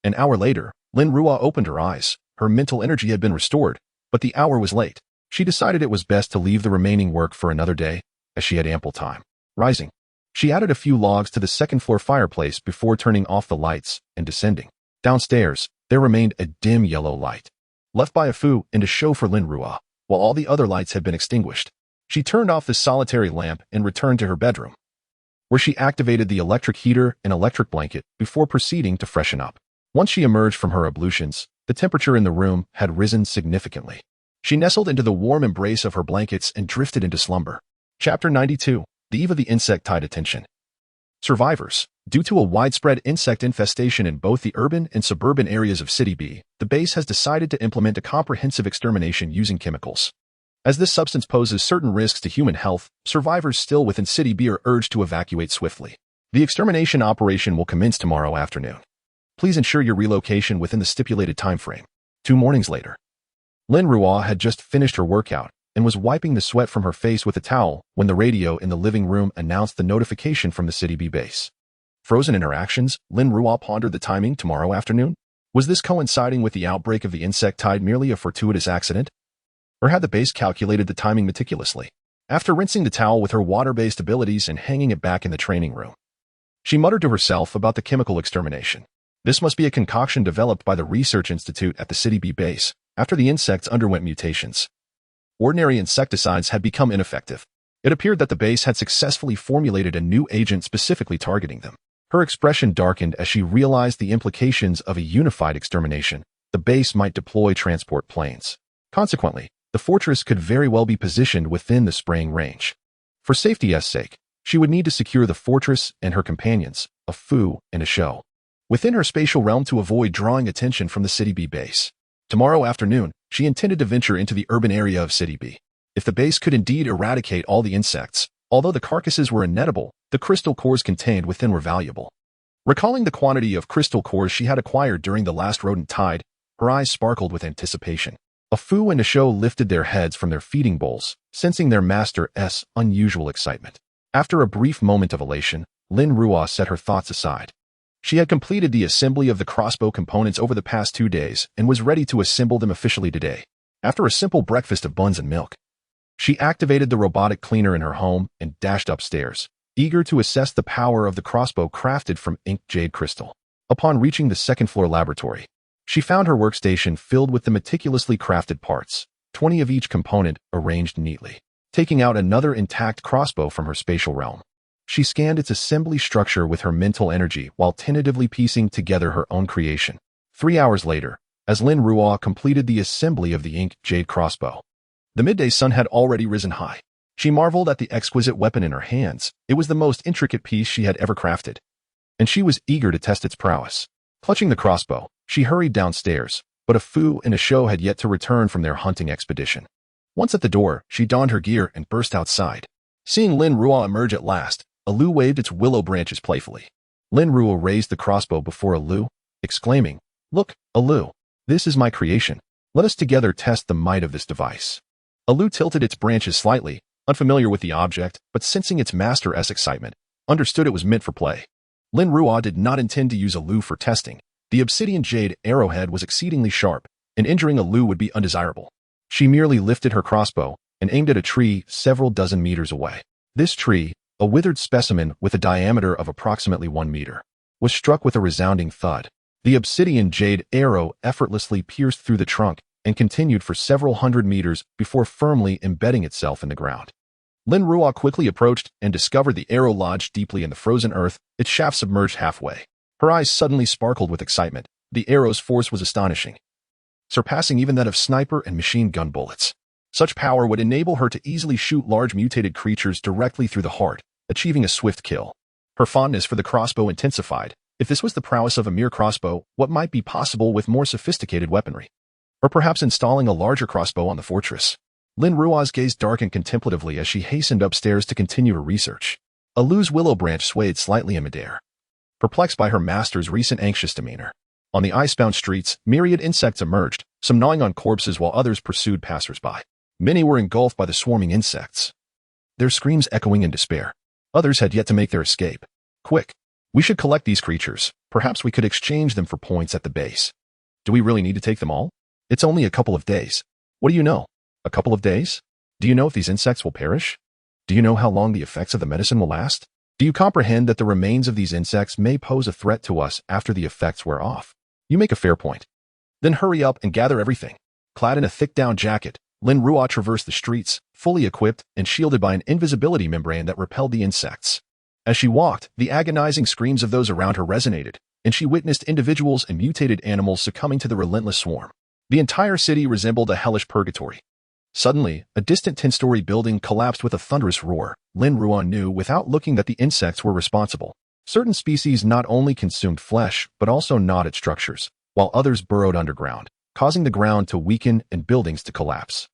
An hour later, Lin Ruo opened her eyes. Her mental energy had been restored, but the hour was late. She decided it was best to leave the remaining work for another day, as she had ample time. Rising, she added a few logs to the second-floor fireplace before turning off the lights and descending. Downstairs, there remained a dim yellow light, left by a Fu and a show for Lin Ruo, while all the other lights had been extinguished. She turned off the solitary lamp and returned to her bedroom, where she activated the electric heater and electric blanket before proceeding to freshen up. Once she emerged from her ablutions, the temperature in the room had risen significantly. She nestled into the warm embrace of her blankets and drifted into slumber. Chapter 92. The Eve of the Insect Tide Attention. Survivors. Due to a widespread insect infestation in both the urban and suburban areas of City B, the base has decided to implement a comprehensive extermination using chemicals. As this substance poses certain risks to human health, survivors still within City B are urged to evacuate swiftly. The extermination operation will commence tomorrow afternoon. Please ensure your relocation within the stipulated time frame. 2 mornings later, Lin Ruo had just finished her workout and was wiping the sweat from her face with a towel when the radio in the living room announced the notification from the City B base. Frozen in her actions, Lin Ruo pondered the timing tomorrow afternoon. Was this coinciding with the outbreak of the insect tide merely a fortuitous accident? Or had the base calculated the timing meticulously? After rinsing the towel with her water-based abilities and hanging it back in the training room, she muttered to herself about the chemical extermination. This must be a concoction developed by the Research Institute at the City B base after the insects underwent mutations. Ordinary insecticides had become ineffective. It appeared that the base had successfully formulated a new agent specifically targeting them. Her expression darkened as she realized the implications of a unified extermination. The base might deploy transport planes. Consequently, the fortress could very well be positioned within the spraying range. For safety's sake, she would need to secure the fortress and her companions, a Fu and a Shou, within her spatial realm to avoid drawing attention from the City B base. Tomorrow afternoon, she intended to venture into the urban area of City B. If the base could indeed eradicate all the insects, although the carcasses were inedible, the crystal cores contained within were valuable. Recalling the quantity of crystal cores she had acquired during the last rodent tide, her eyes sparkled with anticipation. A Fu and a Shou lifted their heads from their feeding bowls, sensing their master's unusual excitement. After a brief moment of elation, Lin Ruo set her thoughts aside. She had completed the assembly of the crossbow components over the past 2 days and was ready to assemble them officially today. After a simple breakfast of buns and milk, she activated the robotic cleaner in her home and dashed upstairs, eager to assess the power of the crossbow crafted from inked jade crystal. Upon reaching the second-floor laboratory, she found her workstation filled with the meticulously crafted parts, 20 of each component arranged neatly. Taking out another intact crossbow from her spatial realm, she scanned its assembly structure with her mental energy while tentatively piecing together her own creation. 3 hours later, as Lin Ruo completed the assembly of the inked jade crossbow, the midday sun had already risen high. She marveled at the exquisite weapon in her hands. It was the most intricate piece she had ever crafted, and she was eager to test its prowess. Clutching the crossbow, she hurried downstairs, but a Fu and a Shou had yet to return from their hunting expedition. Once at the door, she donned her gear and burst outside. Seeing Lin Ruo emerge at last, Alu waved its willow branches playfully. Lin Ruo raised the crossbow before Alu, exclaiming, "Look, Alu, this is my creation. Let us together test the might of this device." Alu tilted its branches slightly, unfamiliar with the object, but sensing its master's excitement, understood it was meant for play. Lin Ruo did not intend to use Alu for testing. The obsidian jade arrowhead was exceedingly sharp, and injuring Alu would be undesirable. She merely lifted her crossbow and aimed at a tree several dozen meters away. This tree, A withered specimen with a diameter of approximately 1 meter was struck with a resounding thud. The obsidian jade arrow effortlessly pierced through the trunk and continued for several hundred meters before firmly embedding itself in the ground. Lin Ruo quickly approached and discovered the arrow lodged deeply in the frozen earth, its shaft submerged halfway. Her eyes suddenly sparkled with excitement. The arrow's force was astonishing, surpassing even that of sniper and machine gun bullets. Such power would enable her to easily shoot large mutated creatures directly through the heart, achieving a swift kill. Her fondness for the crossbow intensified. If this was the prowess of a mere crossbow, what might be possible with more sophisticated weaponry? Or perhaps installing a larger crossbow on the fortress? Lin Ruo's gaze darkened contemplatively as she hastened upstairs to continue her research. A loose willow branch swayed slightly in midair, perplexed by her master's recent anxious demeanor. On the ice-bound streets, myriad insects emerged, some gnawing on corpses while others pursued passers-by. Many were engulfed by the swarming insects, their screams echoing in despair. Others had yet to make their escape. Quick! We should collect these creatures. Perhaps we could exchange them for points at the base. Do we really need to take them all? It's only a couple of days. What do you know? A couple of days? Do you know if these insects will perish? Do you know how long the effects of the medicine will last? Do you comprehend that the remains of these insects may pose a threat to us after the effects wear off? You make a fair point. Then hurry up and gather everything. Clad in a thick down jacket, Lin Ruo traversed the streets, fully equipped and shielded by an invisibility membrane that repelled the insects. As she walked, the agonizing screams of those around her resonated, and she witnessed individuals and mutated animals succumbing to the relentless swarm. The entire city resembled a hellish purgatory. Suddenly, a distant 10-story building collapsed with a thunderous roar. Lin Ruo knew without looking that the insects were responsible. Certain species not only consumed flesh, but also gnawed at structures, while others burrowed underground, causing the ground to weaken and buildings to collapse.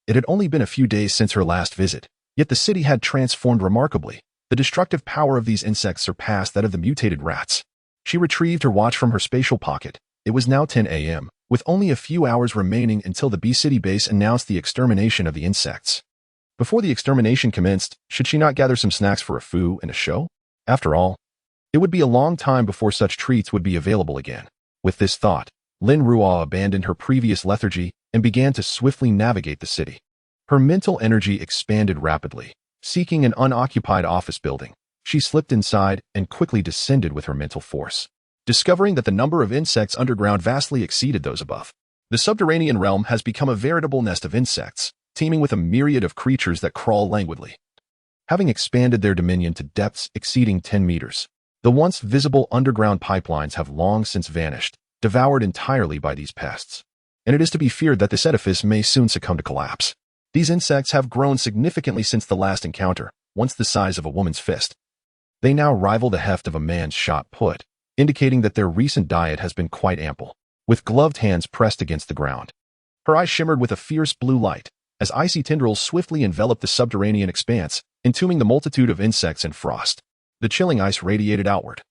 It had only been a few days since her last visit, yet the city had transformed remarkably. The destructive power of these insects surpassed that of the mutated rats. She retrieved her watch from her spatial pocket. It was now 10 a.m., with only a few hours remaining until the B-City base announced the extermination of the insects. Before the extermination commenced, should she not gather some snacks for a foo and a show? After all, it would be a long time before such treats would be available again. With this thought, Lin Ruo abandoned her previous lethargy and began to swiftly navigate the city. Her mental energy expanded rapidly. Seeking an unoccupied office building, she slipped inside and quickly descended with her mental force, discovering that the number of insects underground vastly exceeded those above. The subterranean realm has become a veritable nest of insects, teeming with a myriad of creatures that crawl languidly. Having expanded their dominion to depths exceeding 10 meters, the once visible underground pipelines have long since vanished, devoured entirely by these pests. And it is to be feared that this edifice may soon succumb to collapse. These insects have grown significantly since the last encounter, once the size of a woman's fist. They now rival the heft of a man's shot put, indicating that their recent diet has been quite ample. With gloved hands pressed against the ground, her eyes shimmered with a fierce blue light, as icy tendrils swiftly enveloped the subterranean expanse, entombing the multitude of insects in frost. The chilling ice radiated outward,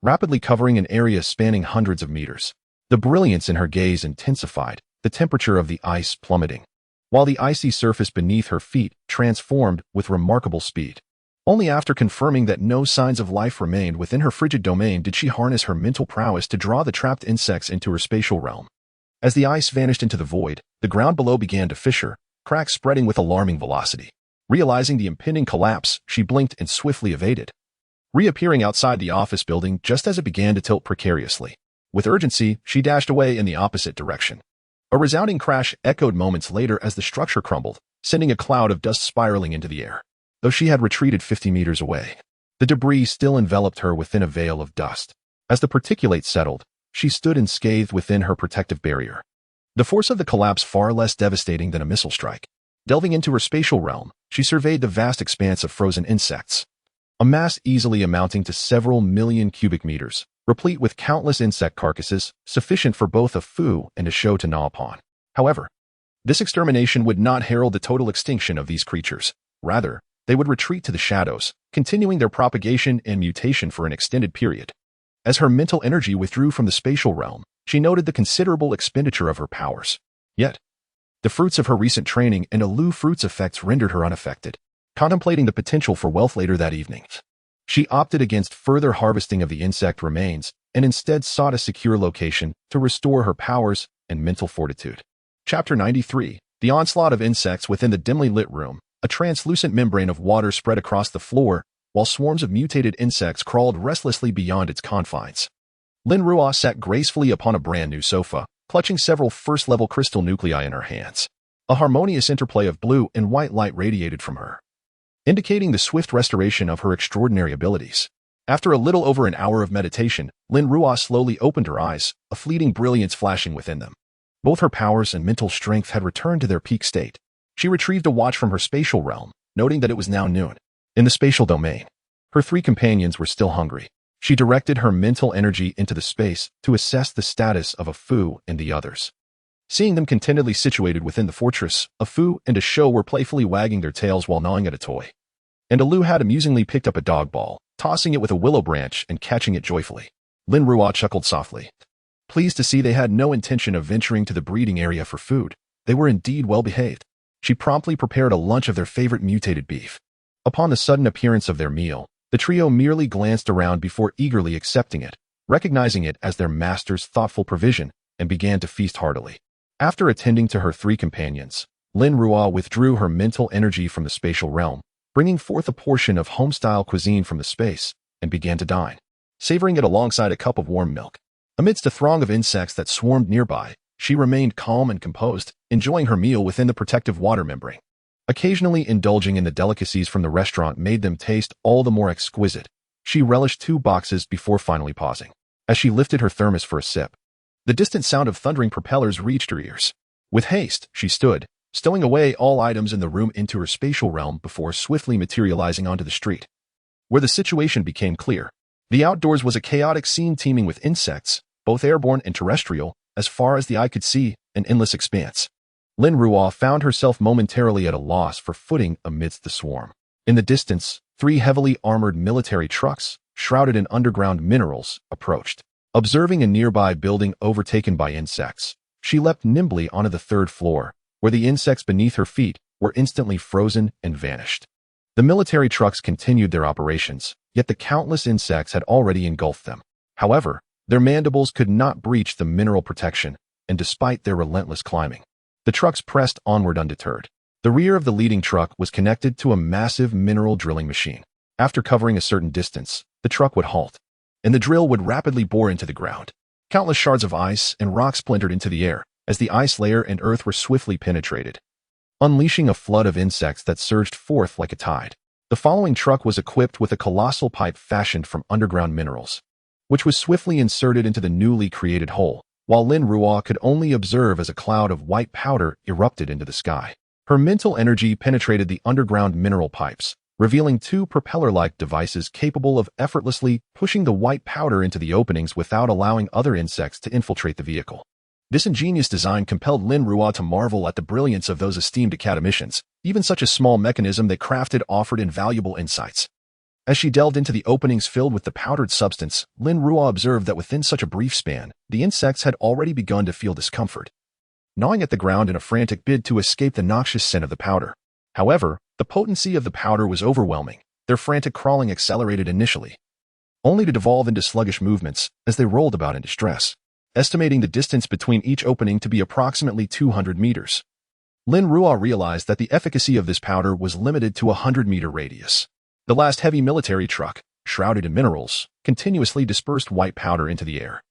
rapidly covering an area spanning hundreds of meters. The brilliance in her gaze intensified, the temperature of the ice plummeting, while the icy surface beneath her feet transformed with remarkable speed. Only after confirming that no signs of life remained within her frigid domain did she harness her mental prowess to draw the trapped insects into her spatial realm. As the ice vanished into the void, the ground below began to fissure, cracks spreading with alarming velocity. Realizing the impending collapse, she blinked and swiftly evaded, reappearing outside the office building just as it began to tilt precariously. With urgency, she dashed away in the opposite direction. A resounding crash echoed moments later as the structure crumbled, sending a cloud of dust spiraling into the air. Though she had retreated 50 meters away, the debris still enveloped her within a veil of dust. As the particulate settled, she stood unscathed within her protective barrier. The force of the collapse far less devastating than a missile strike. Delving into her spatial realm, she surveyed the vast expanse of frozen insects, a mass easily amounting to several million cubic meters, replete with countless insect carcasses, sufficient for both a foo and a show to gnaw upon. However, this extermination would not herald the total extinction of these creatures. Rather, they would retreat to the shadows, continuing their propagation and mutation for an extended period. As her mental energy withdrew from the spatial realm, she noted the considerable expenditure of her powers. Yet, the fruits of her recent training and aloof fruits effects rendered her unaffected. Contemplating the potential for wealth later that evening, she opted against further harvesting of the insect remains and instead sought a secure location to restore her powers and mental fortitude. Chapter 93. The onslaught of insects within the dimly lit room. A translucent membrane of water spread across the floor, while swarms of mutated insects crawled restlessly beyond its confines. Lin Ruo sat gracefully upon a brand-new sofa, clutching several first-level crystal nuclei in her hands. A harmonious interplay of blue and white light radiated from her, indicating the swift restoration of her extraordinary abilities. After a little over an hour of meditation, Lin Ruo slowly opened her eyes, a fleeting brilliance flashing within them. Both her powers and mental strength had returned to their peak state. She retrieved a watch from her spatial realm, noting that it was now noon. In the spatial domain, her three companions were still hungry. She directed her mental energy into the space to assess the status of a Fu and the others. Seeing them contentedly situated within the fortress, a Fu and a Shou were playfully wagging their tails while gnawing at a toy. And a Lu had amusingly picked up a dog ball, tossing it with a willow branch and catching it joyfully. Lin Ruo chuckled softly, pleased to see they had no intention of venturing to the breeding area for food. They were indeed well behaved. She promptly prepared a lunch of their favorite mutated beef. Upon the sudden appearance of their meal, the trio merely glanced around before eagerly accepting it, recognizing it as their master's thoughtful provision, and began to feast heartily. After attending to her three companions, Lin Ruo withdrew her mental energy from the spatial realm, bringing forth a portion of home-style cuisine from the space, and began to dine, savoring it alongside a cup of warm milk. Amidst a throng of insects that swarmed nearby, she remained calm and composed, enjoying her meal within the protective water membrane. Occasionally indulging in the delicacies from the restaurant made them taste all the more exquisite. She relished 2 boxes before finally pausing. As she lifted her thermos for a sip, the distant sound of thundering propellers reached her ears. With haste, she stood, stowing away all items in the room into her spatial realm before swiftly materializing onto the street, where the situation became clear. The outdoors was a chaotic scene teeming with insects, both airborne and terrestrial, as far as the eye could see, an endless expanse. Lin Ruo found herself momentarily at a loss for footing amidst the swarm. In the distance, 3 heavily armored military trucks, shrouded in underground minerals, approached. Observing a nearby building overtaken by insects, she leapt nimbly onto the 3rd floor, where the insects beneath her feet were instantly frozen and vanished. The military trucks continued their operations, yet the countless insects had already engulfed them. However, their mandibles could not breach the mineral protection, and despite their relentless climbing, the trucks pressed onward undeterred. The rear of the leading truck was connected to a massive mineral drilling machine. After covering a certain distance, the truck would halt, and the drill would rapidly bore into the ground. Countless shards of ice and rock splintered into the air as the ice layer and earth were swiftly penetrated, unleashing a flood of insects that surged forth like a tide. The following truck was equipped with a colossal pipe fashioned from underground minerals, which was swiftly inserted into the newly created hole, while Lin Ruo could only observe as a cloud of white powder erupted into the sky. Her mental energy penetrated the underground mineral pipes, revealing 2 propeller-like devices capable of effortlessly pushing the white powder into the openings without allowing other insects to infiltrate the vehicle. This ingenious design compelled Lin Ruo to marvel at the brilliance of those esteemed academicians. Even such a small mechanism they crafted offered invaluable insights. As she delved into the openings filled with the powdered substance, Lin Ruo observed that within such a brief span, the insects had already begun to feel discomfort, gnawing at the ground in a frantic bid to escape the noxious scent of the powder. However, the potency of the powder was overwhelming. Their frantic crawling accelerated initially, only to devolve into sluggish movements as they rolled about in distress, estimating the distance between each opening to be approximately 200 meters. Lin Ruo realized that the efficacy of this powder was limited to a 100-meter radius. The last heavy military truck, shrouded in minerals, continuously dispersed white powder into the air,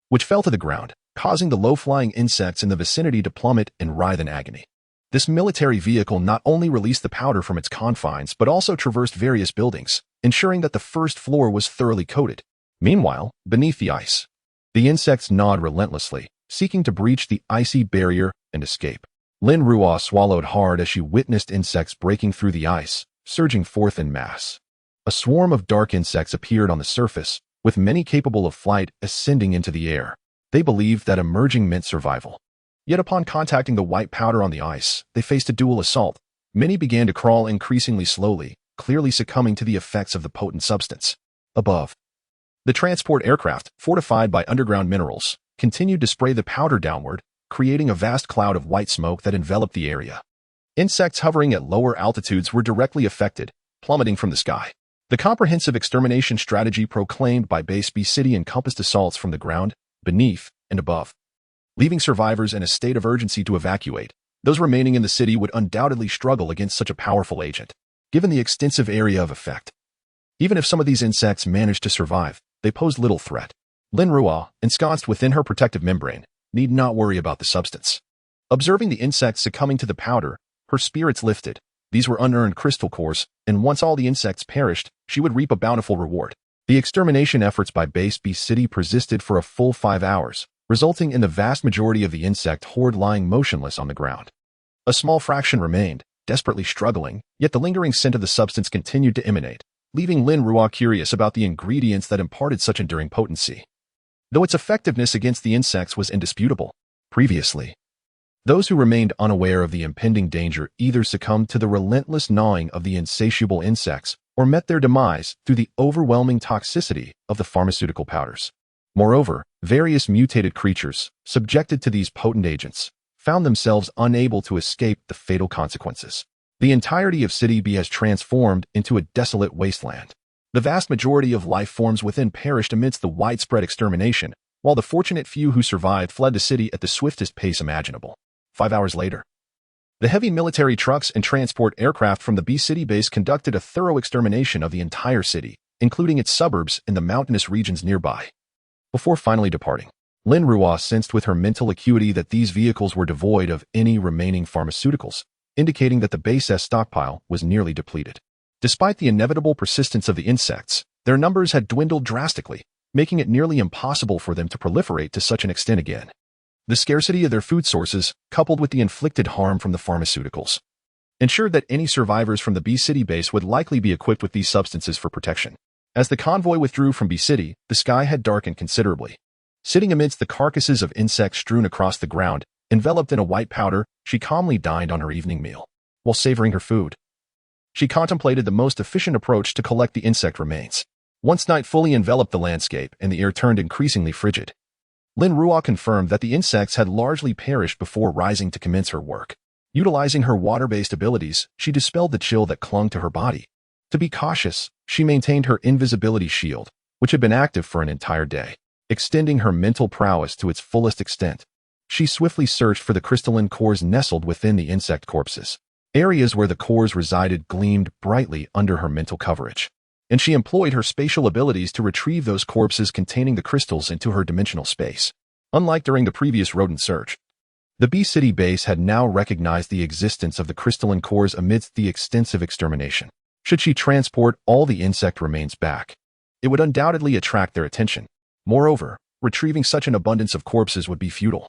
which fell to the ground, causing the low-flying insects in the vicinity to plummet and writhe in agony. This military vehicle not only released the powder from its confines but also traversed various buildings, ensuring that the 1st floor was thoroughly coated. Meanwhile, beneath the ice, the insects gnawed relentlessly, seeking to breach the icy barrier and escape. Lin Ruo swallowed hard as she witnessed insects breaking through the ice, surging forth in mass. A swarm of dark insects appeared on the surface, with many capable of flight ascending into the air. They believed that emerging meant survival. Yet upon contacting the white powder on the ice, they faced a dual assault. Many began to crawl increasingly slowly, clearly succumbing to the effects of the potent substance. Above, the transport aircraft, fortified by underground minerals, continued to spray the powder downward, creating a vast cloud of white smoke that enveloped the area. Insects hovering at lower altitudes were directly affected, plummeting from the sky. The comprehensive extermination strategy proclaimed by Base B City encompassed assaults from the ground, beneath, and above, leaving survivors in a state of urgency to evacuate. Those remaining in the city would undoubtedly struggle against such a powerful agent, given the extensive area of effect. Even if some of these insects managed to survive, they posed little threat. Lin Ruo, ensconced within her protective membrane, need not worry about the substance. Observing the insects succumbing to the powder, her spirits lifted. These were unearned crystal cores, and once all the insects perished, she would reap a bountiful reward. The extermination efforts by Base B City persisted for a full 5 hours, resulting in the vast majority of the insect horde lying motionless on the ground. A small fraction remained, desperately struggling, yet the lingering scent of the substance continued to emanate, leaving Lin Ruo curious about the ingredients that imparted such enduring potency. Though its effectiveness against the insects was indisputable, previously, those who remained unaware of the impending danger either succumbed to the relentless gnawing of the insatiable insects or met their demise through the overwhelming toxicity of the pharmaceutical powders. Moreover, various mutated creatures, subjected to these potent agents, found themselves unable to escape the fatal consequences. The entirety of City B has transformed into a desolate wasteland. The vast majority of life forms within perished amidst the widespread extermination, while the fortunate few who survived fled the city at the swiftest pace imaginable. 5 hours later, the heavy military trucks and transport aircraft from the B City base conducted a thorough extermination of the entire city, including its suburbs and the mountainous regions nearby. Before finally departing, Lin Ruo sensed with her mental acuity that these vehicles were devoid of any remaining pharmaceuticals, indicating that the base S stockpile was nearly depleted. Despite the inevitable persistence of the insects, their numbers had dwindled drastically, making it nearly impossible for them to proliferate to such an extent again. The scarcity of their food sources, coupled with the inflicted harm from the pharmaceuticals, ensured that any survivors from the B City base would likely be equipped with these substances for protection. As the convoy withdrew from B City, the sky had darkened considerably. Sitting amidst the carcasses of insects strewn across the ground, enveloped in a white powder, she calmly dined on her evening meal. While savoring her food, she contemplated the most efficient approach to collect the insect remains. Once night fully enveloped the landscape and the air turned increasingly frigid, Lin Ruo confirmed that the insects had largely perished before rising to commence her work. Utilizing her water-based abilities, she dispelled the chill that clung to her body. To be cautious, she maintained her invisibility shield, which had been active for an entire day. Extending her mental prowess to its fullest extent, she swiftly searched for the crystalline cores nestled within the insect corpses. Areas where the cores resided gleamed brightly under her mental coverage, and she employed her spatial abilities to retrieve those corpses containing the crystals into her dimensional space. Unlike during the previous rodent search, the B City base had now recognized the existence of the crystalline cores amidst the extensive extermination. Should she transport all the insect remains back, it would undoubtedly attract their attention. Moreover, retrieving such an abundance of corpses would be futile,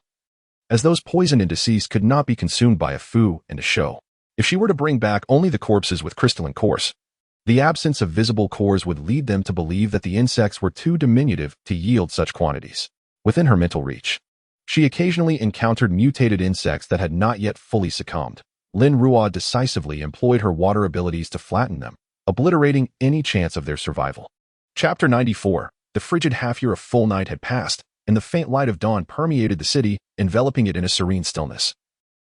as those poisoned and deceased could not be consumed by a foo and a show. If she were to bring back only the corpses with crystalline cores, the absence of visible cores would lead them to believe that the insects were too diminutive to yield such quantities. Within her mental reach, she occasionally encountered mutated insects that had not yet fully succumbed. Lin Ruo decisively employed her water abilities to flatten them, obliterating any chance of their survival. Chapter 94. The frigid half-year of full night had passed, and the faint light of dawn permeated the city, enveloping it in a serene stillness.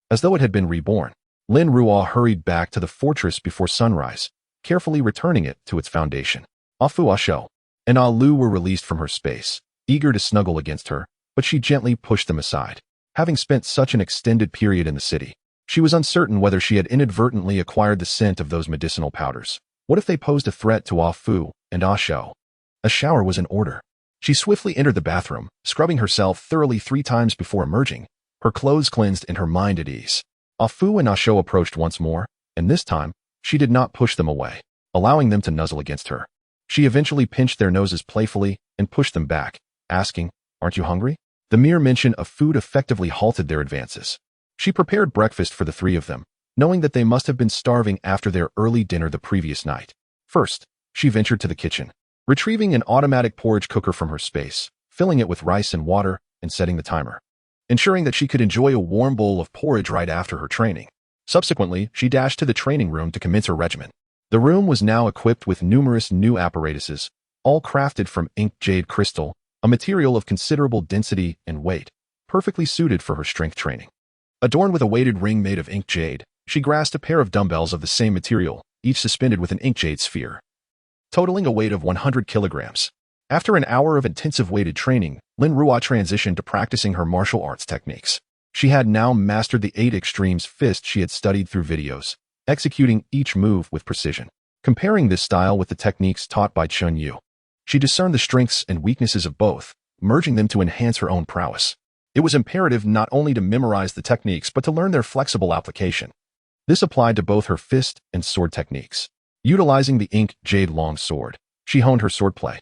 As though it had been reborn, Lin Ruo hurried back to the fortress before sunrise, carefully returning it to its foundation. Afu Asho and Lu were released from her space, eager to snuggle against her, but she gently pushed them aside. Having spent such an extended period in the city, she was uncertain whether she had inadvertently acquired the scent of those medicinal powders. What if they posed a threat to Afu and Asho? A shower was in order. She swiftly entered the bathroom, scrubbing herself thoroughly 3 times before emerging, her clothes cleansed and her mind at ease. Afu and Asho approached once more, and this time, she did not push them away, allowing them to nuzzle against her. She eventually pinched their noses playfully and pushed them back, asking, "Aren't you hungry?" The mere mention of food effectively halted their advances. She prepared breakfast for the 3 of them, knowing that they must have been starving after their early dinner the previous night. First, she ventured to the kitchen, retrieving an automatic porridge cooker from her space, filling it with rice and water, and setting the timer, ensuring that she could enjoy a warm bowl of porridge right after her training. Subsequently, she dashed to the training room to commence her regimen. The room was now equipped with numerous new apparatuses, all crafted from inked jade crystal, a material of considerable density and weight, perfectly suited for her strength training. Adorned with a weighted ring made of inked jade, she grasped a pair of dumbbells of the same material, each suspended with an inked jade sphere, totaling a weight of 100 kilograms. After an hour of intensive weighted training, Lin Ruo transitioned to practicing her martial arts techniques. She had now mastered the 8 extremes fist she had studied through videos, executing each move with precision. Comparing this style with the techniques taught by Chun Yu, she discerned the strengths and weaknesses of both, merging them to enhance her own prowess. It was imperative not only to memorize the techniques but to learn their flexible application. This applied to both her fist and sword techniques. Utilizing the ink jade long sword, she honed her swordplay,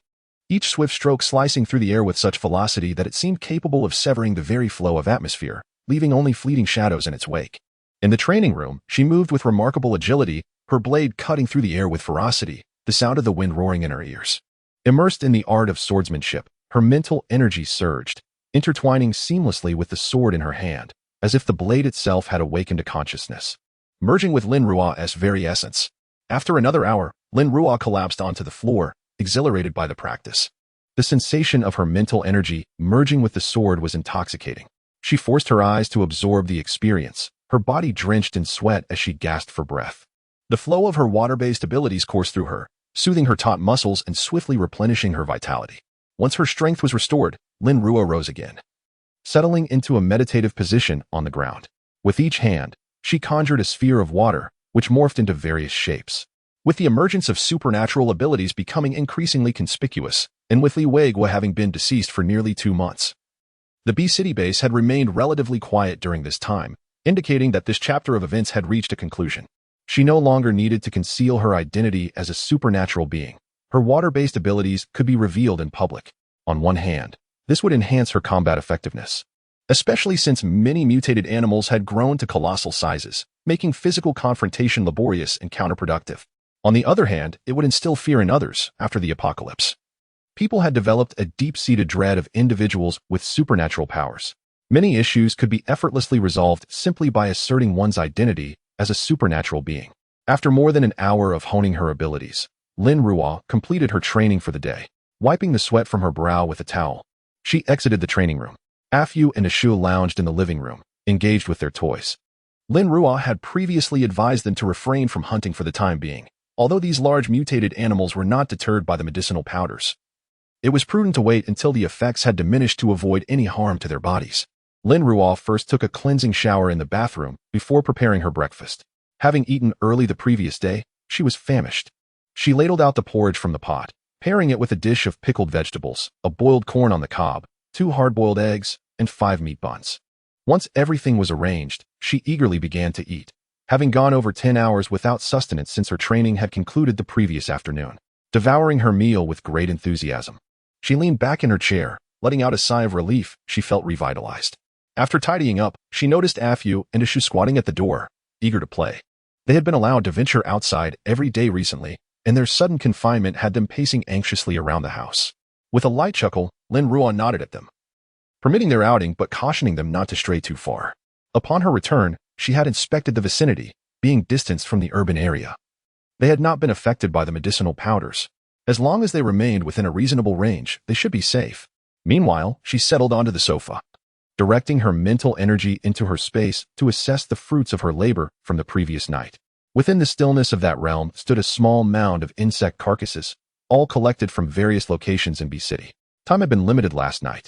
each swift stroke slicing through the air with such velocity that it seemed capable of severing the very flow of atmosphere, leaving only fleeting shadows in its wake. In the training room, she moved with remarkable agility, her blade cutting through the air with ferocity, the sound of the wind roaring in her ears. Immersed in the art of swordsmanship, her mental energy surged, intertwining seamlessly with the sword in her hand, as if the blade itself had awakened to consciousness. Merging with Lin Ruo's very essence. After another hour, Lin Ruo collapsed onto the floor, exhilarated by the practice. The sensation of her mental energy merging with the sword was intoxicating. She forced her eyes to absorb the experience, her body drenched in sweat as she gasped for breath. The flow of her water-based abilities coursed through her, soothing her taut muscles and swiftly replenishing her vitality. Once her strength was restored, Lin Ruo rose again, settling into a meditative position on the ground. With each hand, she conjured a sphere of water, which morphed into various shapes. With the emergence of supernatural abilities becoming increasingly conspicuous, and with Li Weiguo having been deceased for nearly 2 months, the B-City base had remained relatively quiet during this time, indicating that this chapter of events had reached a conclusion. She no longer needed to conceal her identity as a supernatural being. Her water-based abilities could be revealed in public. On one hand, this would enhance her combat effectiveness, especially since many mutated animals had grown to colossal sizes, making physical confrontation laborious and counterproductive. On the other hand, it would instill fear in others after the apocalypse. People had developed a deep-seated dread of individuals with supernatural powers. Many issues could be effortlessly resolved simply by asserting one's identity as a supernatural being. After more than an hour of honing her abilities, Lin Ruo completed her training for the day. Wiping the sweat from her brow with a towel, she exited the training room. Afu and Ashu lounged in the living room, engaged with their toys. Lin Ruo had previously advised them to refrain from hunting for the time being, although these large mutated animals were not deterred by the medicinal powders. It was prudent to wait until the effects had diminished to avoid any harm to their bodies. Lin Ruo first took a cleansing shower in the bathroom before preparing her breakfast. Having eaten early the previous day, she was famished. She ladled out the porridge from the pot, pairing it with a dish of pickled vegetables, a boiled corn on the cob, 2 hard-boiled eggs, and 5 meat buns. Once everything was arranged, she eagerly began to eat, having gone over 10 hours without sustenance since her training had concluded the previous afternoon. Devouring her meal with great enthusiasm, she leaned back in her chair, letting out a sigh of relief. She felt revitalized. After tidying up, she noticed Afu and Ashu squatting at the door, eager to play. They had been allowed to venture outside every day recently, and their sudden confinement had them pacing anxiously around the house. With a light chuckle, Lin Ruo nodded at them, permitting their outing but cautioning them not to stray too far. Upon her return, she had inspected the vicinity, being distanced from the urban area. They had not been affected by the medicinal powders. As long as they remained within a reasonable range, they should be safe. Meanwhile, she settled onto the sofa, directing her mental energy into her space to assess the fruits of her labor from the previous night. Within the stillness of that realm stood a small mound of insect carcasses, all collected from various locations in B-City. Time had been limited last night,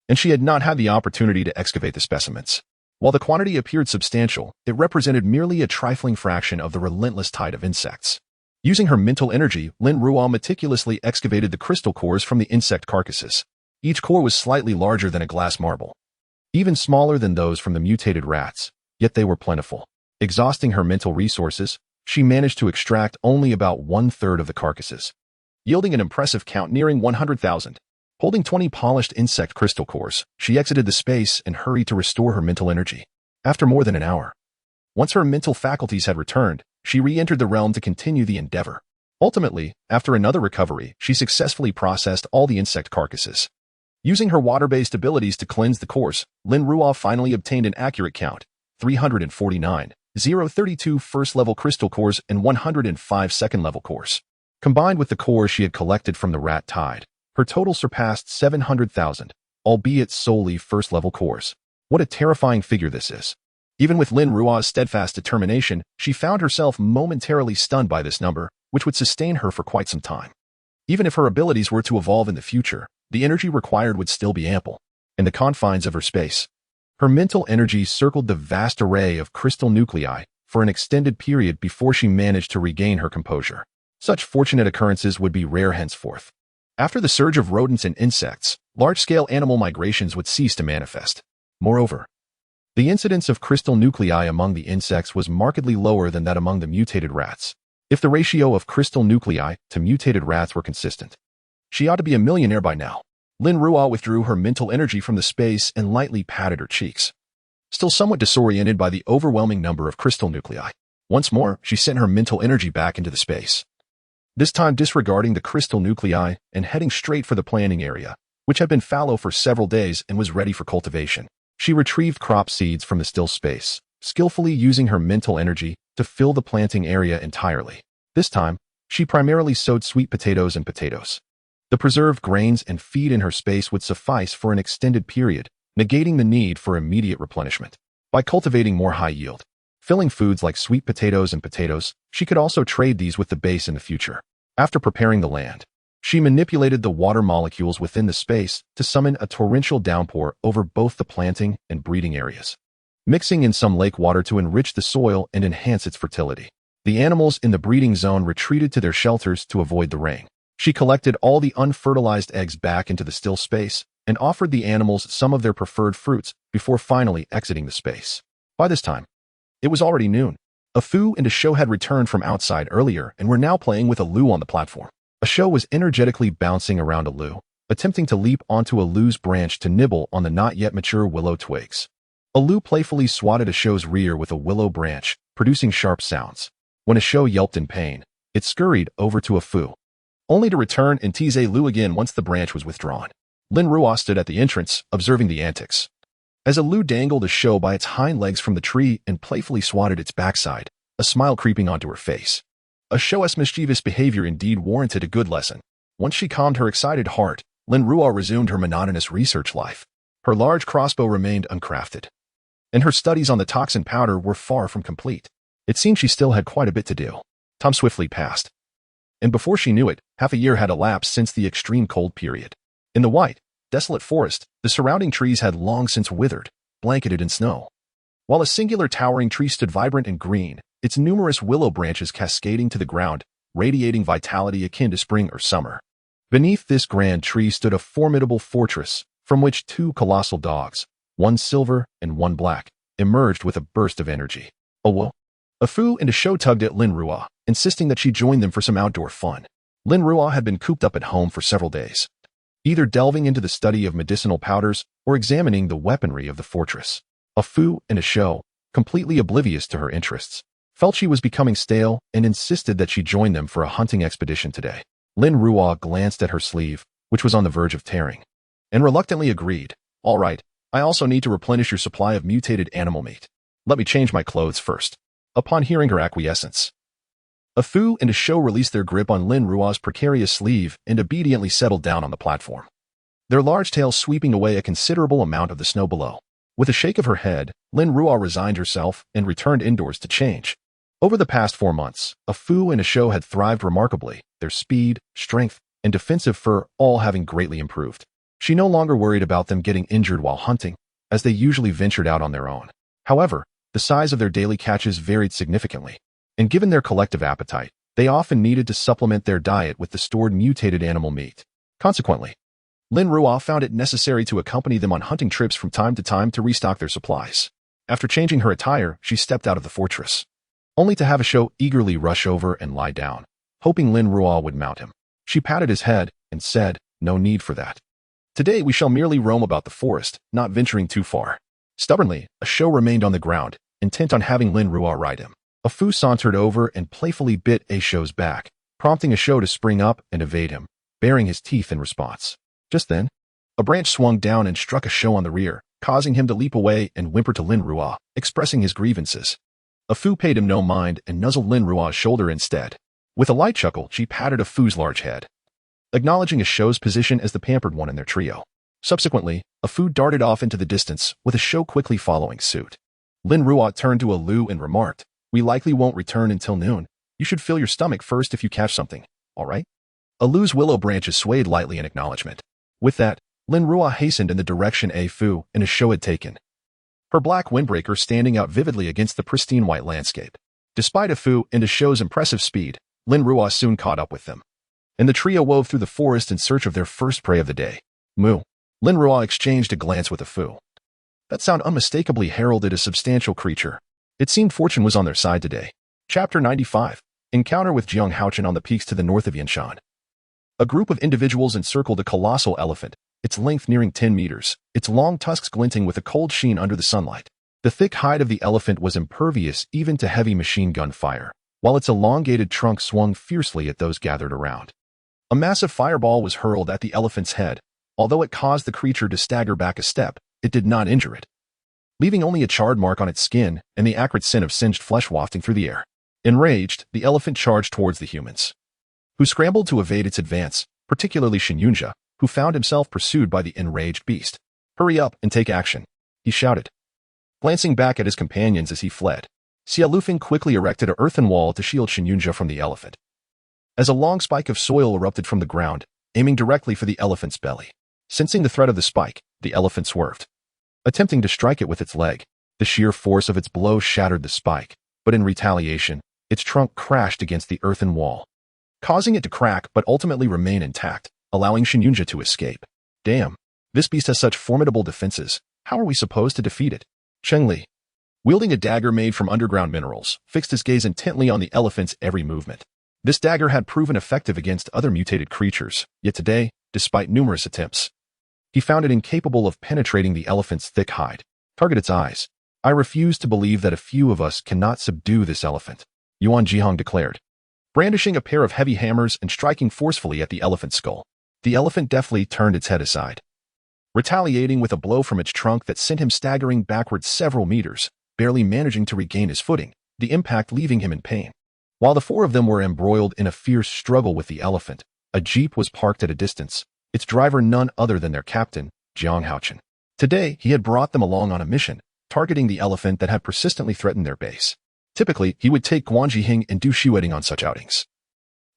and she had not had the opportunity to excavate the specimens. While the quantity appeared substantial, it represented merely a trifling fraction of the relentless tide of insects. Using her mental energy, Lin Ruo meticulously excavated the crystal cores from the insect carcasses. Each core was slightly larger than a glass marble, even smaller than those from the mutated rats, yet they were plentiful. Exhausting her mental resources, she managed to extract only about 1/3 of the carcasses, yielding an impressive count nearing 100,000. Holding 20 polished insect crystal cores, she exited the space and hurried to restore her mental energy. After more than an hour, once her mental faculties had returned, she re-entered the realm to continue the endeavor. Ultimately, after another recovery, she successfully processed all the insect carcasses. Using her water-based abilities to cleanse the cores, Lin Ruo finally obtained an accurate count: 349, 032 first-level crystal cores and 105 second-level cores. Combined with the cores she had collected from the rat tide, her total surpassed 700,000, albeit solely first-level cores. What a terrifying figure this is. Even with Lin Ruo's steadfast determination, she found herself momentarily stunned by this number, which would sustain her for quite some time. Even if her abilities were to evolve in the future, the energy required would still be ample. In the confines of her space, her mental energy circled the vast array of crystal nuclei for an extended period before she managed to regain her composure. Such fortunate occurrences would be rare henceforth. After the surge of rodents and insects, large-scale animal migrations would cease to manifest. Moreover, the incidence of crystal nuclei among the insects was markedly lower than that among the mutated rats. If the ratio of crystal nuclei to mutated rats were consistent, she ought to be a millionaire by now. Lin Ruo withdrew her mental energy from the space and lightly patted her cheeks. Still somewhat disoriented by the overwhelming number of crystal nuclei, once more she sent her mental energy back into the space. This time disregarding the crystal nuclei and heading straight for the planting area, which had been fallow for several days and was ready for cultivation. She retrieved crop seeds from the still space, skillfully using her mental energy to fill the planting area entirely. This time, she primarily sowed sweet potatoes and potatoes. The preserved grains and feed in her space would suffice for an extended period, negating the need for immediate replenishment. By cultivating more high-yield, filling foods like sweet potatoes and potatoes, she could also trade these with the base in the future. After preparing the land, she manipulated the water molecules within the space to summon a torrential downpour over both the planting and breeding areas, mixing in some lake water to enrich the soil and enhance its fertility. The animals in the breeding zone retreated to their shelters to avoid the rain. She collected all the unfertilized eggs back into the still space and offered the animals some of their preferred fruits before finally exiting the space. By this time, it was already noon. A Fu and a Shou had returned from outside earlier and were now playing with a Lu on the platform. A Shou was energetically bouncing around a Lu, attempting to leap onto a Lu's branch to nibble on the not yet mature willow twigs. A Lu playfully swatted a Shou's rear with a willow branch, producing sharp sounds. When a Shou yelped in pain, it scurried over to a Fu, only to return and tease a Lu again once the branch was withdrawn. Lin Ruo stood at the entrance, observing the antics. As a Lu dangled a Shou by its hind legs from the tree and playfully swatted its backside, a smile creeping onto her face. A Shou's mischievous behavior indeed warranted a good lesson. Once she calmed her excited heart, Lin Ruo resumed her monotonous research life. Her large crossbow remained uncrafted, and her studies on the toxin powder were far from complete. It seemed she still had quite a bit to do. Time swiftly passed, and before she knew it, half a year had elapsed since the extreme cold period. In the white, desolate forest, the surrounding trees had long since withered, blanketed in snow. While a singular towering tree stood vibrant and green, its numerous willow branches cascading to the ground, radiating vitality akin to spring or summer. Beneath this grand tree stood a formidable fortress, from which two colossal dogs, one silver and one black, emerged with a burst of energy. A Fu and a Shou tugged at Lin Ruo, insisting that she join them for some outdoor fun. Lin Ruo had been cooped up at home for several days, either delving into the study of medicinal powders or examining the weaponry of the fortress. A Fu and a Shou, completely oblivious to her interests, felt she was becoming stale and insisted that she join them for a hunting expedition today. Lin Ruo glanced at her sleeve, which was on the verge of tearing, and reluctantly agreed. All right, I also need to replenish your supply of mutated animal meat. Let me change my clothes first. Upon hearing her acquiescence, a Fu and a Shou released their grip on Lin Ruo's precarious sleeve and obediently settled down on the platform, their large tails sweeping away a considerable amount of the snow below. With a shake of her head, Lin Ruo resigned herself and returned indoors to change. Over the past 4 months, a Fu and a Shou had thrived remarkably, their speed, strength, and defensive fur all having greatly improved. She no longer worried about them getting injured while hunting, as they usually ventured out on their own. However, the size of their daily catches varied significantly, and given their collective appetite, they often needed to supplement their diet with the stored mutated animal meat. Consequently, Lin Ruo found it necessary to accompany them on hunting trips from time to time to restock their supplies. After changing her attire, she stepped out of the fortress, only to have a Shou eagerly rush over and lie down, hoping Lin Ruo would mount him. She patted his head and said, "No need for that. Today we shall merely roam about the forest, not venturing too far." Stubbornly, a Shou remained on the ground, intent on having Lin Ruo ride him. A Fu sauntered over and playfully bit a Shou's back, prompting a Shou to spring up and evade him, baring his teeth in response. Just then, a branch swung down and struck a Shou on the rear, causing him to leap away and whimper to Lin Ruo, expressing his grievances. A Fu paid him no mind and nuzzled Lin Ruo's shoulder instead. With a light chuckle, she patted a Fu's large head, acknowledging a Shou's position as the pampered one in their trio. Subsequently, a Fu darted off into the distance, with a Shou quickly following suit. Lin Ruo turned to a Lu and remarked, "We likely won't return until noon. You should fill your stomach first if you catch something, all right?" A Lu's willow branches swayed lightly in acknowledgement. With that, Lin Ruo hastened in the direction a Fu and a Shou had taken, her black windbreaker standing out vividly against the pristine white landscape. Despite a Fu and a Shou's impressive speed, Lin Ruo soon caught up with them, and the trio wove through the forest in search of their first prey of the day. Moo. Lin Ruo exchanged a glance with a Fu. That sound unmistakably heralded a substantial creature. It seemed fortune was on their side today. Chapter 95. Encounter with Jiang Haochen on the peaks to the north of Yanshan. A group of individuals encircled a colossal elephant, its length nearing 10 meters, its long tusks glinting with a cold sheen under the sunlight. The thick hide of the elephant was impervious even to heavy machine gun fire, while its elongated trunk swung fiercely at those gathered around. A massive fireball was hurled at the elephant's head. Although it caused the creature to stagger back a step, it did not injure it, leaving only a charred mark on its skin and the acrid scent of singed flesh wafting through the air. Enraged, the elephant charged towards the humans, who scrambled to evade its advance, particularly Xinyunjia, who found himself pursued by the enraged beast. "Hurry up and take action," he shouted, glancing back at his companions as he fled. Xia Lufeng quickly erected an earthen wall to shield Xinyunjia from the elephant, as a long spike of soil erupted from the ground, aiming directly for the elephant's belly. Sensing the threat of the spike, the elephant swerved, attempting to strike it with its leg. The sheer force of its blow shattered the spike, but in retaliation, its trunk crashed against the earthen wall, causing it to crack but ultimately remain intact, allowing Xinyunjia to escape. Damn, this beast has such formidable defenses. How are we supposed to defeat it? Cheng Li, wielding a dagger made from underground minerals, fixed his gaze intently on the elephant's every movement. This dagger had proven effective against other mutated creatures, yet today, despite numerous attempts, he found it incapable of penetrating the elephant's thick hide. Target its eyes. I refuse to believe that a few of us cannot subdue this elephant, Yuan Jihong declared, brandishing a pair of heavy hammers and striking forcefully at the elephant's skull. The elephant deftly turned its head aside, retaliating with a blow from its trunk that sent him staggering backwards several meters, barely managing to regain his footing, the impact leaving him in pain. While the four of them were embroiled in a fierce struggle with the elephant, a jeep was parked at a distance, its driver none other than their captain, Jiang Haochen. Today, he had brought them along on a mission, targeting the elephant that had persistently threatened their base. Typically, he would take Guan Jihing and Du Shueting on such outings,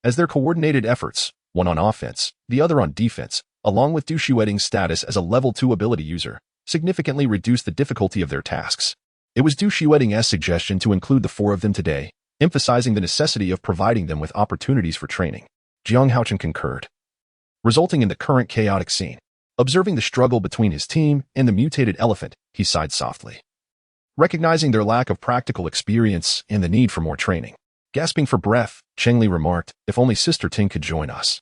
as their coordinated efforts, one on offense, the other on defense, along with Du Shueting's status as a level 2 ability user, significantly reduced the difficulty of their tasks. It was Du Shueting's suggestion to include the four of them today, emphasizing the necessity of providing them with opportunities for training. Jiang Haochen concurred, resulting in the current chaotic scene. Observing the struggle between his team and the mutated elephant, he sighed softly, recognizing their lack of practical experience and the need for more training. Gasping for breath, Cheng Li remarked, "If only Sister Ting could join us.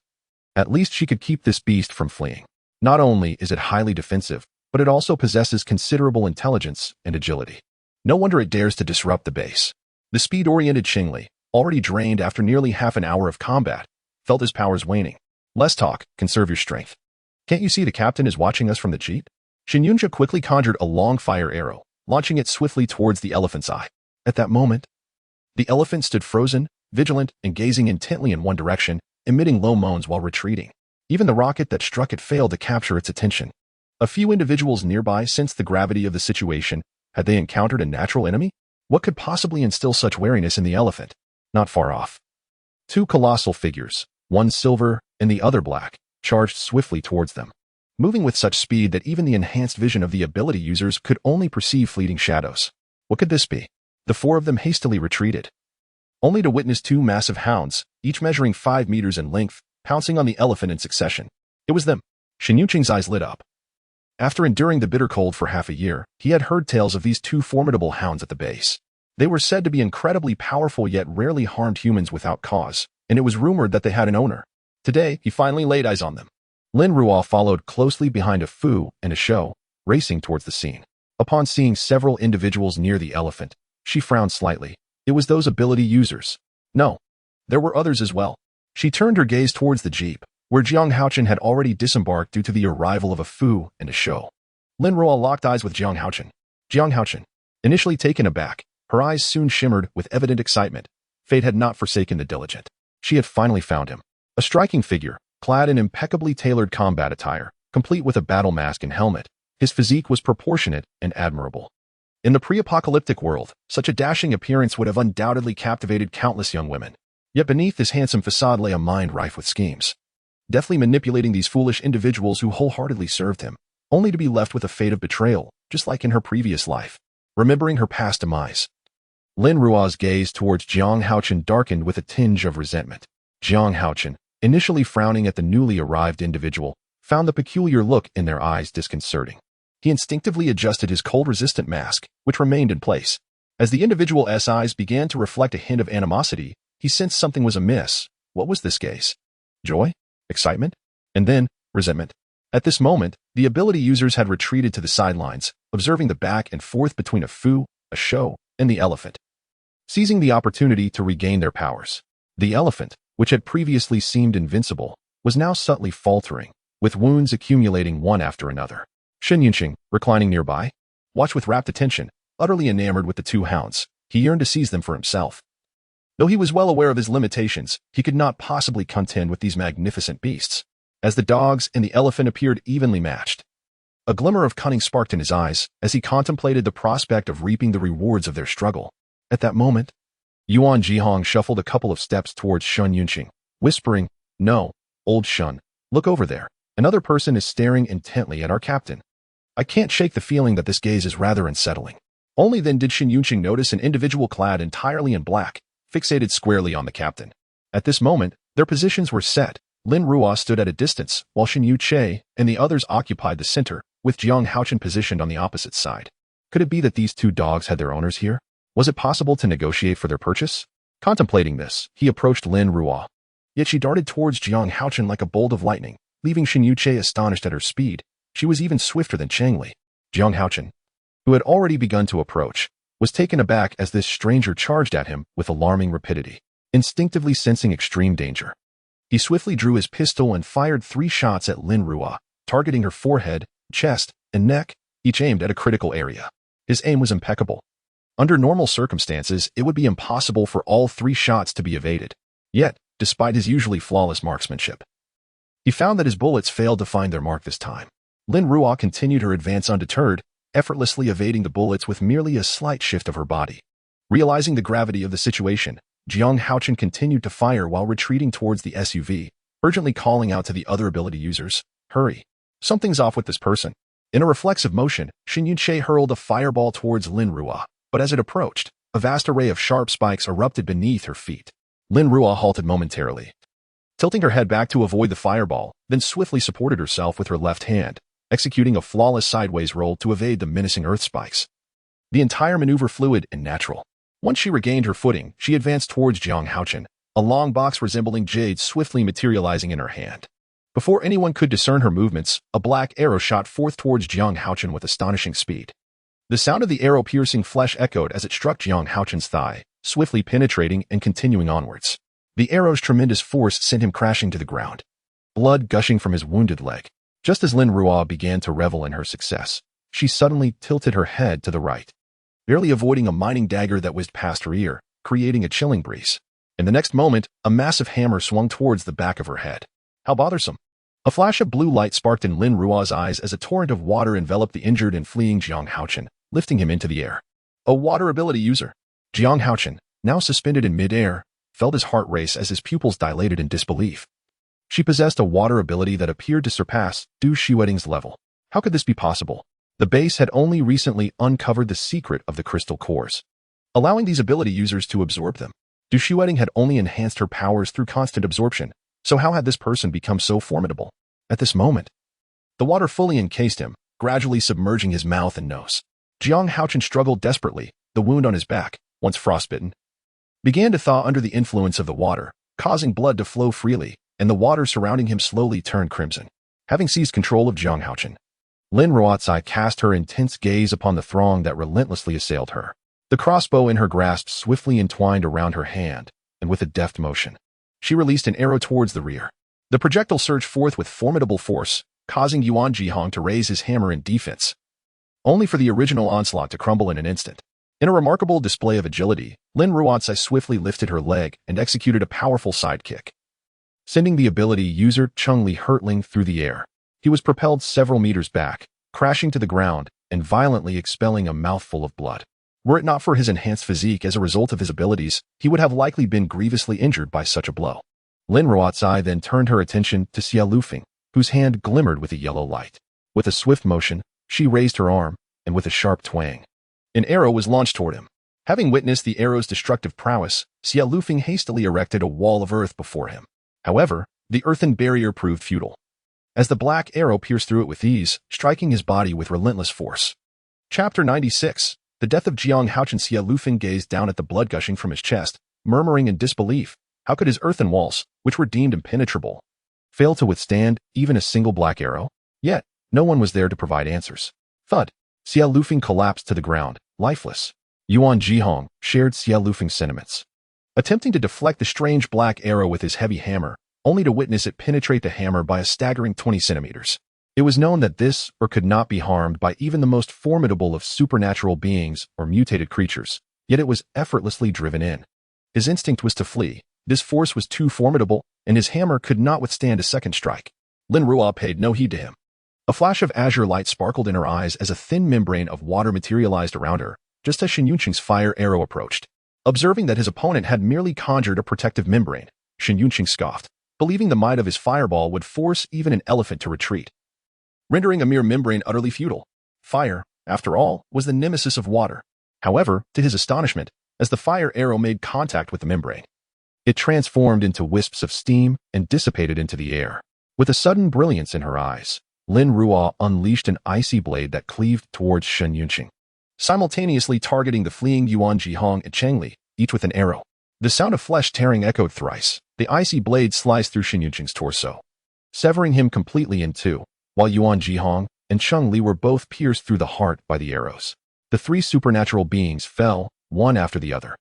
At least she could keep this beast from fleeing. Not only is it highly defensive, but it also possesses considerable intelligence and agility. No wonder it dares to disrupt the base." The speed-oriented Cheng Li, already drained after nearly half an hour of combat, felt his powers waning. "Less talk, conserve your strength. Can't you see the captain is watching us from the jeep?" Xinyunjia quickly conjured a long fire arrow, launching it swiftly towards the elephant's eye. At that moment, the elephant stood frozen, vigilant, and gazing intently in one direction, emitting low moans while retreating. Even the rocket that struck it failed to capture its attention. A few individuals nearby sensed the gravity of the situation. Had they encountered a natural enemy? What could possibly instill such wariness in the elephant? Not far off, two colossal figures, one silver and the other black, charged swiftly towards them, moving with such speed that even the enhanced vision of the ability users could only perceive fleeting shadows. What could this be? The four of them hastily retreated, only to witness two massive hounds, each measuring 5 meters in length, pouncing on the elephant in succession. It was them. Xinyunjing's eyes lit up. After enduring the bitter cold for half a year, he had heard tales of these two formidable hounds at the base. They were said to be incredibly powerful yet rarely harmed humans without cause, and it was rumored that they had an owner. Today, he finally laid eyes on them. Lin Ruo followed closely behind a Fu and a Shou, racing towards the scene. Upon seeing several individuals near the elephant, she frowned slightly. It was those ability users. No, there were others as well. She turned her gaze towards the jeep, where Jiang Haochen had already disembarked due to the arrival of a Fu and a Shou. Lin Ruo locked eyes with Jiang Haochen. Jiang Haochen, initially taken aback, her eyes soon shimmered with evident excitement. Fate had not forsaken the diligent. She had finally found him. A striking figure, clad in impeccably tailored combat attire, complete with a battle mask and helmet. His physique was proportionate and admirable. In the pre-apocalyptic world, such a dashing appearance would have undoubtedly captivated countless young women. Yet beneath this handsome facade lay a mind rife with schemes, deftly manipulating these foolish individuals who wholeheartedly served him, only to be left with a fate of betrayal, just like in her previous life. Remembering her past demise, Lin Ruo's gaze towards Jiang Haochen darkened with a tinge of resentment. Jiang Haochen, initially frowning at the newly arrived individual, found the peculiar look in their eyes disconcerting. He instinctively adjusted his cold-resistant mask, which remained in place. As the individual's eyes began to reflect a hint of animosity, he sensed something was amiss. What was this gaze? Joy? Excitement? And then, resentment. At this moment, the ability users had retreated to the sidelines, observing the back and forth between a Fu, a Shou, and the elephant. Seizing the opportunity to regain their powers. The elephant, which had previously seemed invincible, was now subtly faltering, with wounds accumulating one after another. Shen Yunqing, reclining nearby, watched with rapt attention, utterly enamored with the two hounds. He yearned to seize them for himself. Though he was well aware of his limitations, he could not possibly contend with these magnificent beasts. As the dogs and the elephant appeared evenly matched, a glimmer of cunning sparked in his eyes as he contemplated the prospect of reaping the rewards of their struggle. At that moment, Yuan Jihong shuffled a couple of steps towards Shen Yunqing, whispering, "No, old Shen, look over there. Another person is staring intently at our captain. I can't shake the feeling that this gaze is rather unsettling." Only then did Shen Yunqing notice an individual clad entirely in black, fixated squarely on the captain. At this moment, their positions were set. Lin Ruo stood at a distance, while Shen Yuqi and the others occupied the center, with Jiang Haochen positioned on the opposite side. Could it be that these two dogs had their owners here? Was it possible to negotiate for their purchase? Contemplating this, he approached Lin Ruo. Yet she darted towards Jiang Haochen like a bolt of lightning, leaving Shen Yuqi astonished at her speed. She was even swifter than Changli. Jiang Haochen, who had already begun to approach, was taken aback as this stranger charged at him with alarming rapidity, instinctively sensing extreme danger. He swiftly drew his pistol and fired 3 shots at Lin Ruo, targeting her forehead, chest, and neck, each aimed at a critical area. His aim was impeccable. Under normal circumstances, it would be impossible for all 3 shots to be evaded. Yet, despite his usually flawless marksmanship, he found that his bullets failed to find their mark this time. Lin Ruo continued her advance undeterred, effortlessly evading the bullets with merely a slight shift of her body. Realizing the gravity of the situation, Jiang Haochen continued to fire while retreating towards the SUV, urgently calling out to the other ability users, "Hurry. Something's off with this person." In a reflexive motion, Shen Yunqi hurled a fireball towards Lin Ruo, but as it approached, a vast array of sharp spikes erupted beneath her feet. Lin Ruo halted momentarily, tilting her head back to avoid the fireball, then swiftly supported herself with her left hand, executing a flawless sideways roll to evade the menacing earth spikes. The entire maneuver fluid and natural. Once she regained her footing, she advanced towards Jiang Haochen, a long box resembling jade swiftly materializing in her hand. Before anyone could discern her movements, a black arrow shot forth towards Jiang Haochen with astonishing speed. The sound of the arrow piercing flesh echoed as it struck Jiang Haochen's thigh, swiftly penetrating and continuing onwards. The arrow's tremendous force sent him crashing to the ground, blood gushing from his wounded leg. Just as Lin Ruo began to revel in her success, she suddenly tilted her head to the right, barely avoiding a mining dagger that whizzed past her ear, creating a chilling breeze. In the next moment, a massive hammer swung towards the back of her head. How bothersome. A flash of blue light sparked in Lin Ruo's eyes as a torrent of water enveloped the injured and fleeing Jiang Haochen, lifting him into the air. A water ability user. Jiang Haochen, now suspended in mid-air, felt his heart race as his pupils dilated in disbelief. She possessed a water ability that appeared to surpass Du Xueting's level. How could this be possible? The base had only recently uncovered the secret of the crystal cores, allowing these ability users to absorb them. Du Xueting had only enhanced her powers through constant absorption, so how had this person become so formidable? At this moment, the water fully encased him, gradually submerging his mouth and nose. Jiang Haochen struggled desperately. The wound on his back, once frostbitten, began to thaw under the influence of the water, causing blood to flow freely, and the water surrounding him slowly turned crimson. Having seized control of Jiang Haochen, Lin Ruo cast her intense gaze upon the throng that relentlessly assailed her. The crossbow in her grasp swiftly entwined around her hand, and with a deft motion, she released an arrow towards the rear. The projectile surged forth with formidable force, causing Yuan Jihong to raise his hammer in defense, only for the original onslaught to crumble in an instant. In a remarkable display of agility, Lin Ruo swiftly lifted her leg and executed a powerful sidekick, sending the ability user Changli hurtling through the air. He was propelled several meters back, crashing to the ground and violently expelling a mouthful of blood. Were it not for his enhanced physique as a result of his abilities, he would have likely been grievously injured by such a blow. Lin Ruo then turned her attention to Xia Lufeng, whose hand glimmered with a yellow light. With a swift motion, she raised her arm, and with a sharp twang, an arrow was launched toward him. Having witnessed the arrow's destructive prowess, Xia Lufeng hastily erected a wall of earth before him. However, the earthen barrier proved futile, as the black arrow pierced through it with ease, striking his body with relentless force. Chapter 96. The Death of Jiang Haochen. Xia Lufeng gazed down at the blood gushing from his chest, murmuring in disbelief. How could his earthen walls, which were deemed impenetrable, fail to withstand even a single black arrow? Yet, no one was there to provide answers. Thud. Xia Lufeng collapsed to the ground, lifeless. Yuan Jihong shared Xia Lufeng's sentiments, attempting to deflect the strange black arrow with his heavy hammer, only to witness it penetrate the hammer by a staggering 20 centimeters. It was known that this could not be harmed by even the most formidable of supernatural beings or mutated creatures, yet it was effortlessly driven in. His instinct was to flee. This force was too formidable, and his hammer could not withstand a second strike. Lin Ruo paid no heed to him. A flash of azure light sparkled in her eyes as a thin membrane of water materialized around her, just as Shen Yunqing's fire arrow approached. Observing that his opponent had merely conjured a protective membrane, Shen Yunqing scoffed, believing the might of his fireball would force even an elephant to retreat, rendering a mere membrane utterly futile. Fire, after all, was the nemesis of water. However, to his astonishment, as the fire arrow made contact with the membrane, it transformed into wisps of steam and dissipated into the air. With a sudden brilliance in her eyes, Lin Ruo unleashed an icy blade that cleaved towards Shen Yunqing, simultaneously targeting the fleeing Yuan Jihong and Chengli, each with an arrow. The sound of flesh tearing echoed thrice. The icy blade sliced through Shen Yunqing's torso, severing him completely in two, while Yuan Jihong and Chengli were both pierced through the heart by the arrows. The three supernatural beings fell, one after the other.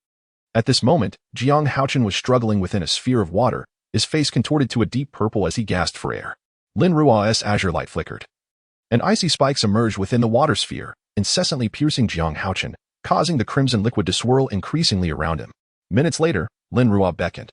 At this moment, Jiang Haochen was struggling within a sphere of water, his face contorted to a deep purple as he gasped for air. Lin Ruo's azure light flickered, and icy spikes emerged within the water sphere, incessantly piercing Jiang Haochen, causing the crimson liquid to swirl increasingly around him. Minutes later, Lin Ruo beckoned,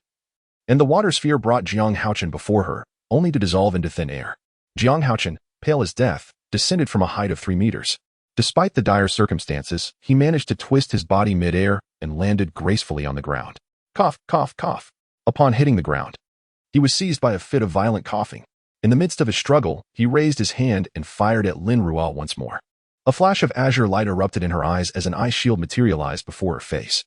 and the water sphere brought Jiang Haochen before her, only to dissolve into thin air. Jiang Haochen, pale as death, descended from a height of 3 meters. Despite the dire circumstances, he managed to twist his body mid-air and landed gracefully on the ground. Cough, cough, cough. Upon hitting the ground, he was seized by a fit of violent coughing. In the midst of his struggle, he raised his hand and fired at Lin Ruo once more. A flash of azure light erupted in her eyes as an ice shield materialized before her face.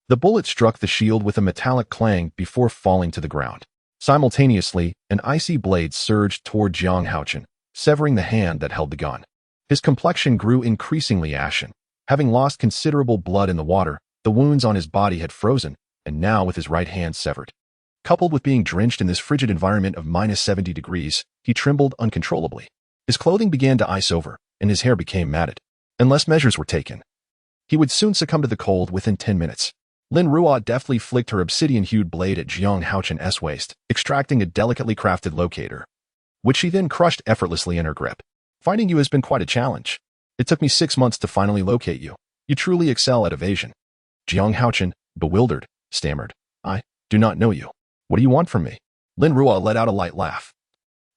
The bullet struck the shield with a metallic clang before falling to the ground. Simultaneously, an icy blade surged toward Jiang Haochen, severing the hand that held the gun. His complexion grew increasingly ashen. Having lost considerable blood in the water, the wounds on his body had frozen, and now with his right hand severed. Coupled with being drenched in this frigid environment of -70 degrees, he trembled uncontrollably. His clothing began to ice over, and his hair became matted. Unless measures were taken, he would soon succumb to the cold within 10 minutes. Lin Ruo deftly flicked her obsidian-hued blade at Jiang Haochen's waist, extracting a delicately crafted locator, which she then crushed effortlessly in her grip. Finding you has been quite a challenge. It took me 6 months to finally locate you. You truly excel at evasion. Jiang Haochen, bewildered, stammered. I do not know you. What do you want from me? Lin Ruo let out a light laugh,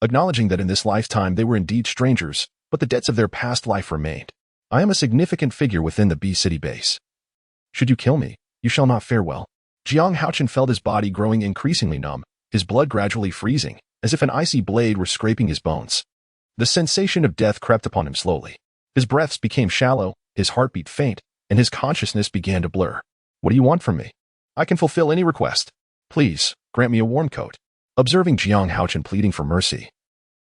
acknowledging that in this lifetime they were indeed strangers, but the debts of their past life remained. I am a significant figure within the B-City base. Should you kill me, you shall not fare well. Jiang Haochen felt his body growing increasingly numb, his blood gradually freezing, as if an icy blade were scraping his bones. The sensation of death crept upon him slowly. His breaths became shallow, his heartbeat faint, and his consciousness began to blur. What do you want from me? I can fulfill any request. Please, grant me a warm coat. Observing Jiang Haochen pleading for mercy,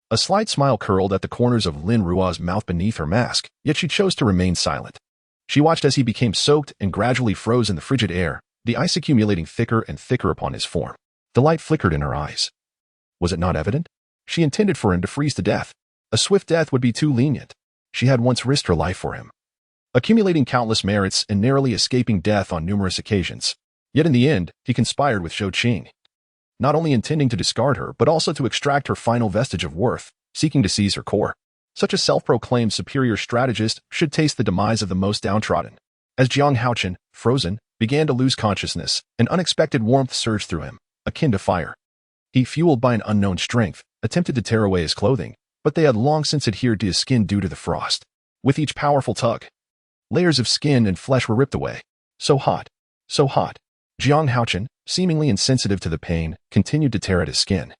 a slight smile curled at the corners of Lin Ruo's mouth beneath her mask, yet she chose to remain silent. She watched as he became soaked and gradually froze in the frigid air, the ice accumulating thicker and thicker upon his form. The light flickered in her eyes. Was it not evident? She intended for him to freeze to death. A swift death would be too lenient. She had once risked her life for him, accumulating countless merits and narrowly escaping death on numerous occasions. Yet in the end, he conspired with Shou Qing, not only intending to discard her, but also to extract her final vestige of worth, seeking to seize her core. Such a self-proclaimed superior strategist should taste the demise of the most downtrodden. As Jiang Haochen, frozen, began to lose consciousness, an unexpected warmth surged through him, akin to fire. He, fueled by an unknown strength, attempted to tear away his clothing, but they had long since adhered to his skin due to the frost. With each powerful tug, layers of skin and flesh were ripped away. So hot, so hot. Jiang Haochen, seemingly insensitive to the pain, continued to tear at his skin,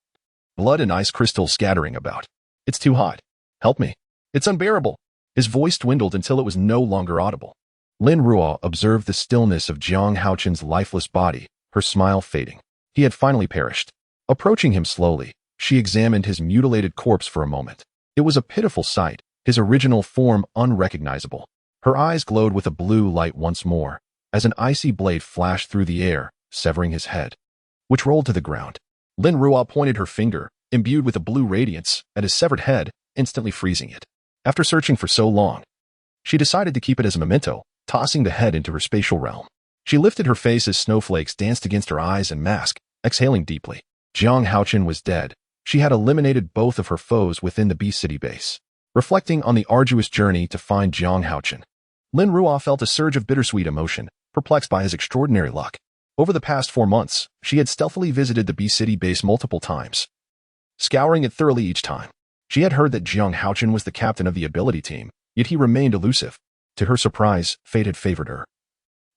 blood and ice crystals scattering about. It's too hot. Help me. It's unbearable. His voice dwindled until it was no longer audible. Lin Ruo observed the stillness of Jiang Haochen's lifeless body, her smile fading. He had finally perished. Approaching him slowly, she examined his mutilated corpse for a moment. It was a pitiful sight, his original form unrecognizable. Her eyes glowed with a blue light once more, as an icy blade flashed through the air, severing his head, which rolled to the ground. Lin Ruo pointed her finger, imbued with a blue radiance, at his severed head, instantly freezing it. After searching for so long, she decided to keep it as a memento, tossing the head into her spatial realm. She lifted her face as snowflakes danced against her eyes and mask, exhaling deeply. Jiang Haochen was dead. She had eliminated both of her foes within the Beast City base. Reflecting on the arduous journey to find Jiang Haochen, Lin Ruo felt a surge of bittersweet emotion, perplexed by his extraordinary luck. Over the past 4 months, she had stealthily visited the Beast City base multiple times, scouring it thoroughly each time. She had heard that Jiang Haochen was the captain of the ability team, yet he remained elusive. To her surprise, fate had favored her,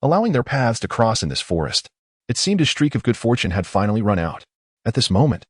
allowing their paths to cross in this forest. It seemed his streak of good fortune had finally run out. At this moment,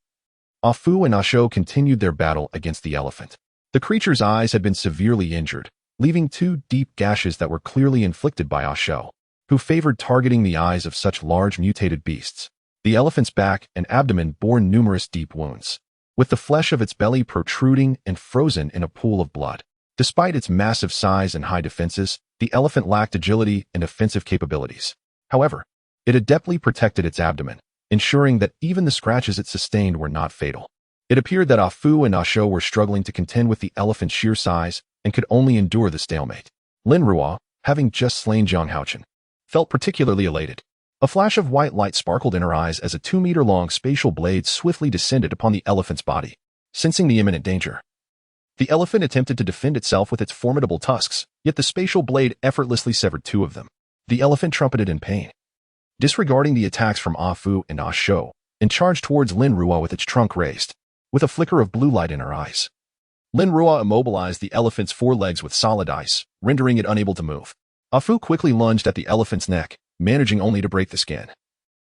Afu and Asho continued their battle against the elephant. The creature's eyes had been severely injured, leaving 2 deep gashes that were clearly inflicted by Asho, who favored targeting the eyes of such large mutated beasts. The elephant's back and abdomen bore numerous deep wounds, with the flesh of its belly protruding and frozen in a pool of blood. Despite its massive size and high defenses, the elephant lacked agility and offensive capabilities. However, it adeptly protected its abdomen, ensuring that even the scratches it sustained were not fatal. It appeared that Afu and Asho were struggling to contend with the elephant's sheer size and could only endure the stalemate. Lin Ruo, having just slain Jiang Haochen, felt particularly elated. A flash of white light sparkled in her eyes as a 2-meter-long spatial blade swiftly descended upon the elephant's body. Sensing the imminent danger, the elephant attempted to defend itself with its formidable tusks, yet the spatial blade effortlessly severed 2 of them. The elephant trumpeted in pain, disregarding the attacks from Afu and Asho, and charged towards Lin Ruo with its trunk raised, with a flicker of blue light in her eyes. Lin Ruo immobilized the elephant's 4 legs with solid ice, rendering it unable to move. Afu quickly lunged at the elephant's neck, managing only to break the skin,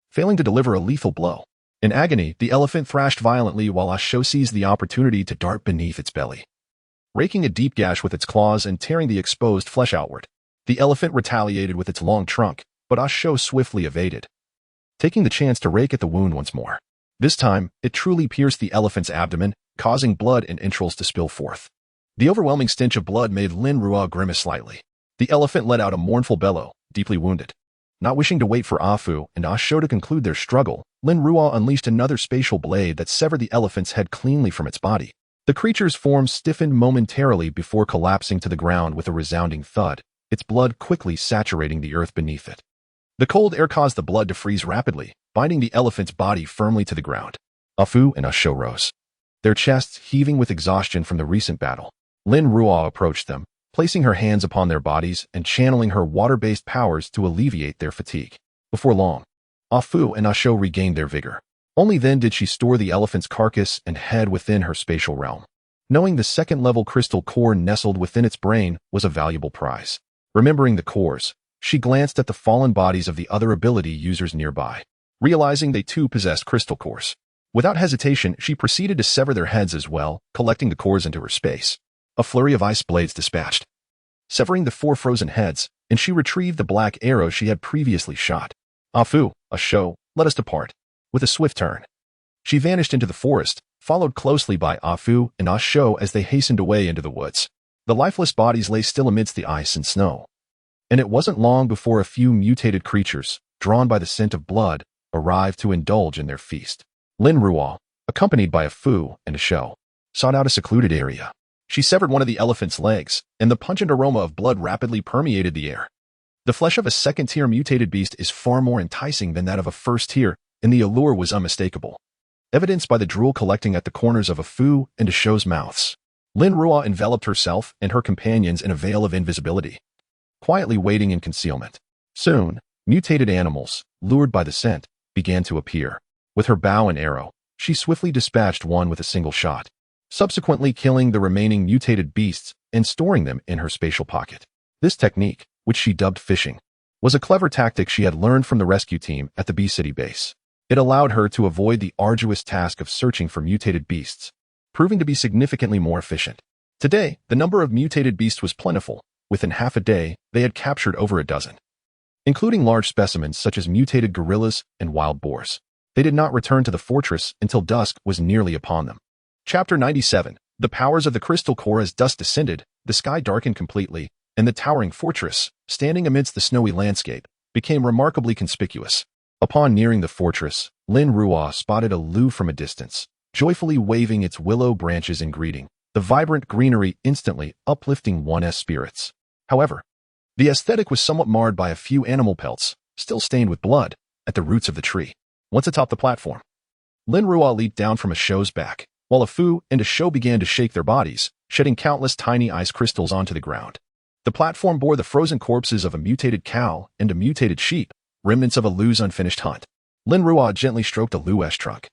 failing to deliver a lethal blow. In agony, the elephant thrashed violently while Asho seized the opportunity to dart beneath its belly, raking a deep gash with its claws and tearing the exposed flesh outward. The elephant retaliated with its long trunk, but Asho swiftly evaded, taking the chance to rake at the wound once more. This time, it truly pierced the elephant's abdomen, causing blood and entrails to spill forth. The overwhelming stench of blood made Lin Ruo grimace slightly. The elephant let out a mournful bellow, deeply wounded. Not wishing to wait for Afu and Asho to conclude their struggle, Lin Ruo unleashed another spatial blade that severed the elephant's head cleanly from its body. The creature's form stiffened momentarily before collapsing to the ground with a resounding thud, its blood quickly saturating the earth beneath it. The cold air caused the blood to freeze rapidly, binding the elephant's body firmly to the ground. Afu and Asho rose, their chests heaving with exhaustion from the recent battle. Lin Ruo approached them, placing her hands upon their bodies and channeling her water-based powers to alleviate their fatigue. Before long, Afu and Asho regained their vigor. Only then did she store the elephant's carcass and head within her spatial realm, knowing the 2nd-level crystal core nestled within its brain was a valuable prize. Remembering the cores, she glanced at the fallen bodies of the other ability users nearby, realizing they too possessed crystal cores. Without hesitation, she proceeded to sever their heads as well, collecting the cores into her space. A flurry of ice blades dispatched, severing the 4 frozen heads, and she retrieved the black arrow she had previously shot. Afu, Asho, let us depart. With a swift turn, she vanished into the forest, followed closely by Afu and Asho as they hastened away into the woods. The lifeless bodies lay still amidst the ice and snow, and it wasn't long before a few mutated creatures, drawn by the scent of blood, arrived to indulge in their feast. Lin Ruo, accompanied by Afu and Asho, sought out a secluded area. She severed one of the elephant's legs, and the pungent aroma of blood rapidly permeated the air. The flesh of a 2nd-tier mutated beast is far more enticing than that of a 1st-tier, and the allure was unmistakable, evidenced by the drool collecting at the corners of Afu and Asho's mouths. Lin Ruo enveloped herself and her companions in a veil of invisibility, quietly waiting in concealment. Soon, mutated animals, lured by the scent, began to appear. With her bow and arrow, she swiftly dispatched one with a single shot, subsequently killing the remaining mutated beasts and storing them in her spatial pocket. This technique, which she dubbed fishing, was a clever tactic she had learned from the rescue team at the Beast City base. It allowed her to avoid the arduous task of searching for mutated beasts, proving to be significantly more efficient. Today, the number of mutated beasts was plentiful, Within half a day, they had captured over a dozen, including large specimens such as mutated gorillas and wild boars. They did not return to the fortress until dusk was nearly upon them. Chapter 97. The powers of the crystal core. As dusk descended, the sky darkened completely, and the towering fortress, standing amidst the snowy landscape, became remarkably conspicuous. Upon nearing the fortress, Lin Ruo spotted a Lu from a distance, joyfully waving its willow branches in greeting, the vibrant greenery instantly uplifting one's spirits. However, the aesthetic was somewhat marred by a few animal pelts, still stained with blood, at the roots of the tree. Once atop the platform, Lin Ruo leaped down from a show's back, while a Fu and a show began to shake their bodies, shedding countless tiny ice crystals onto the ground. The platform bore the frozen corpses of a mutated cow and a mutated sheep, remnants of a Lu's unfinished hunt. Lin Ruo gently stroked a Lu's trunk,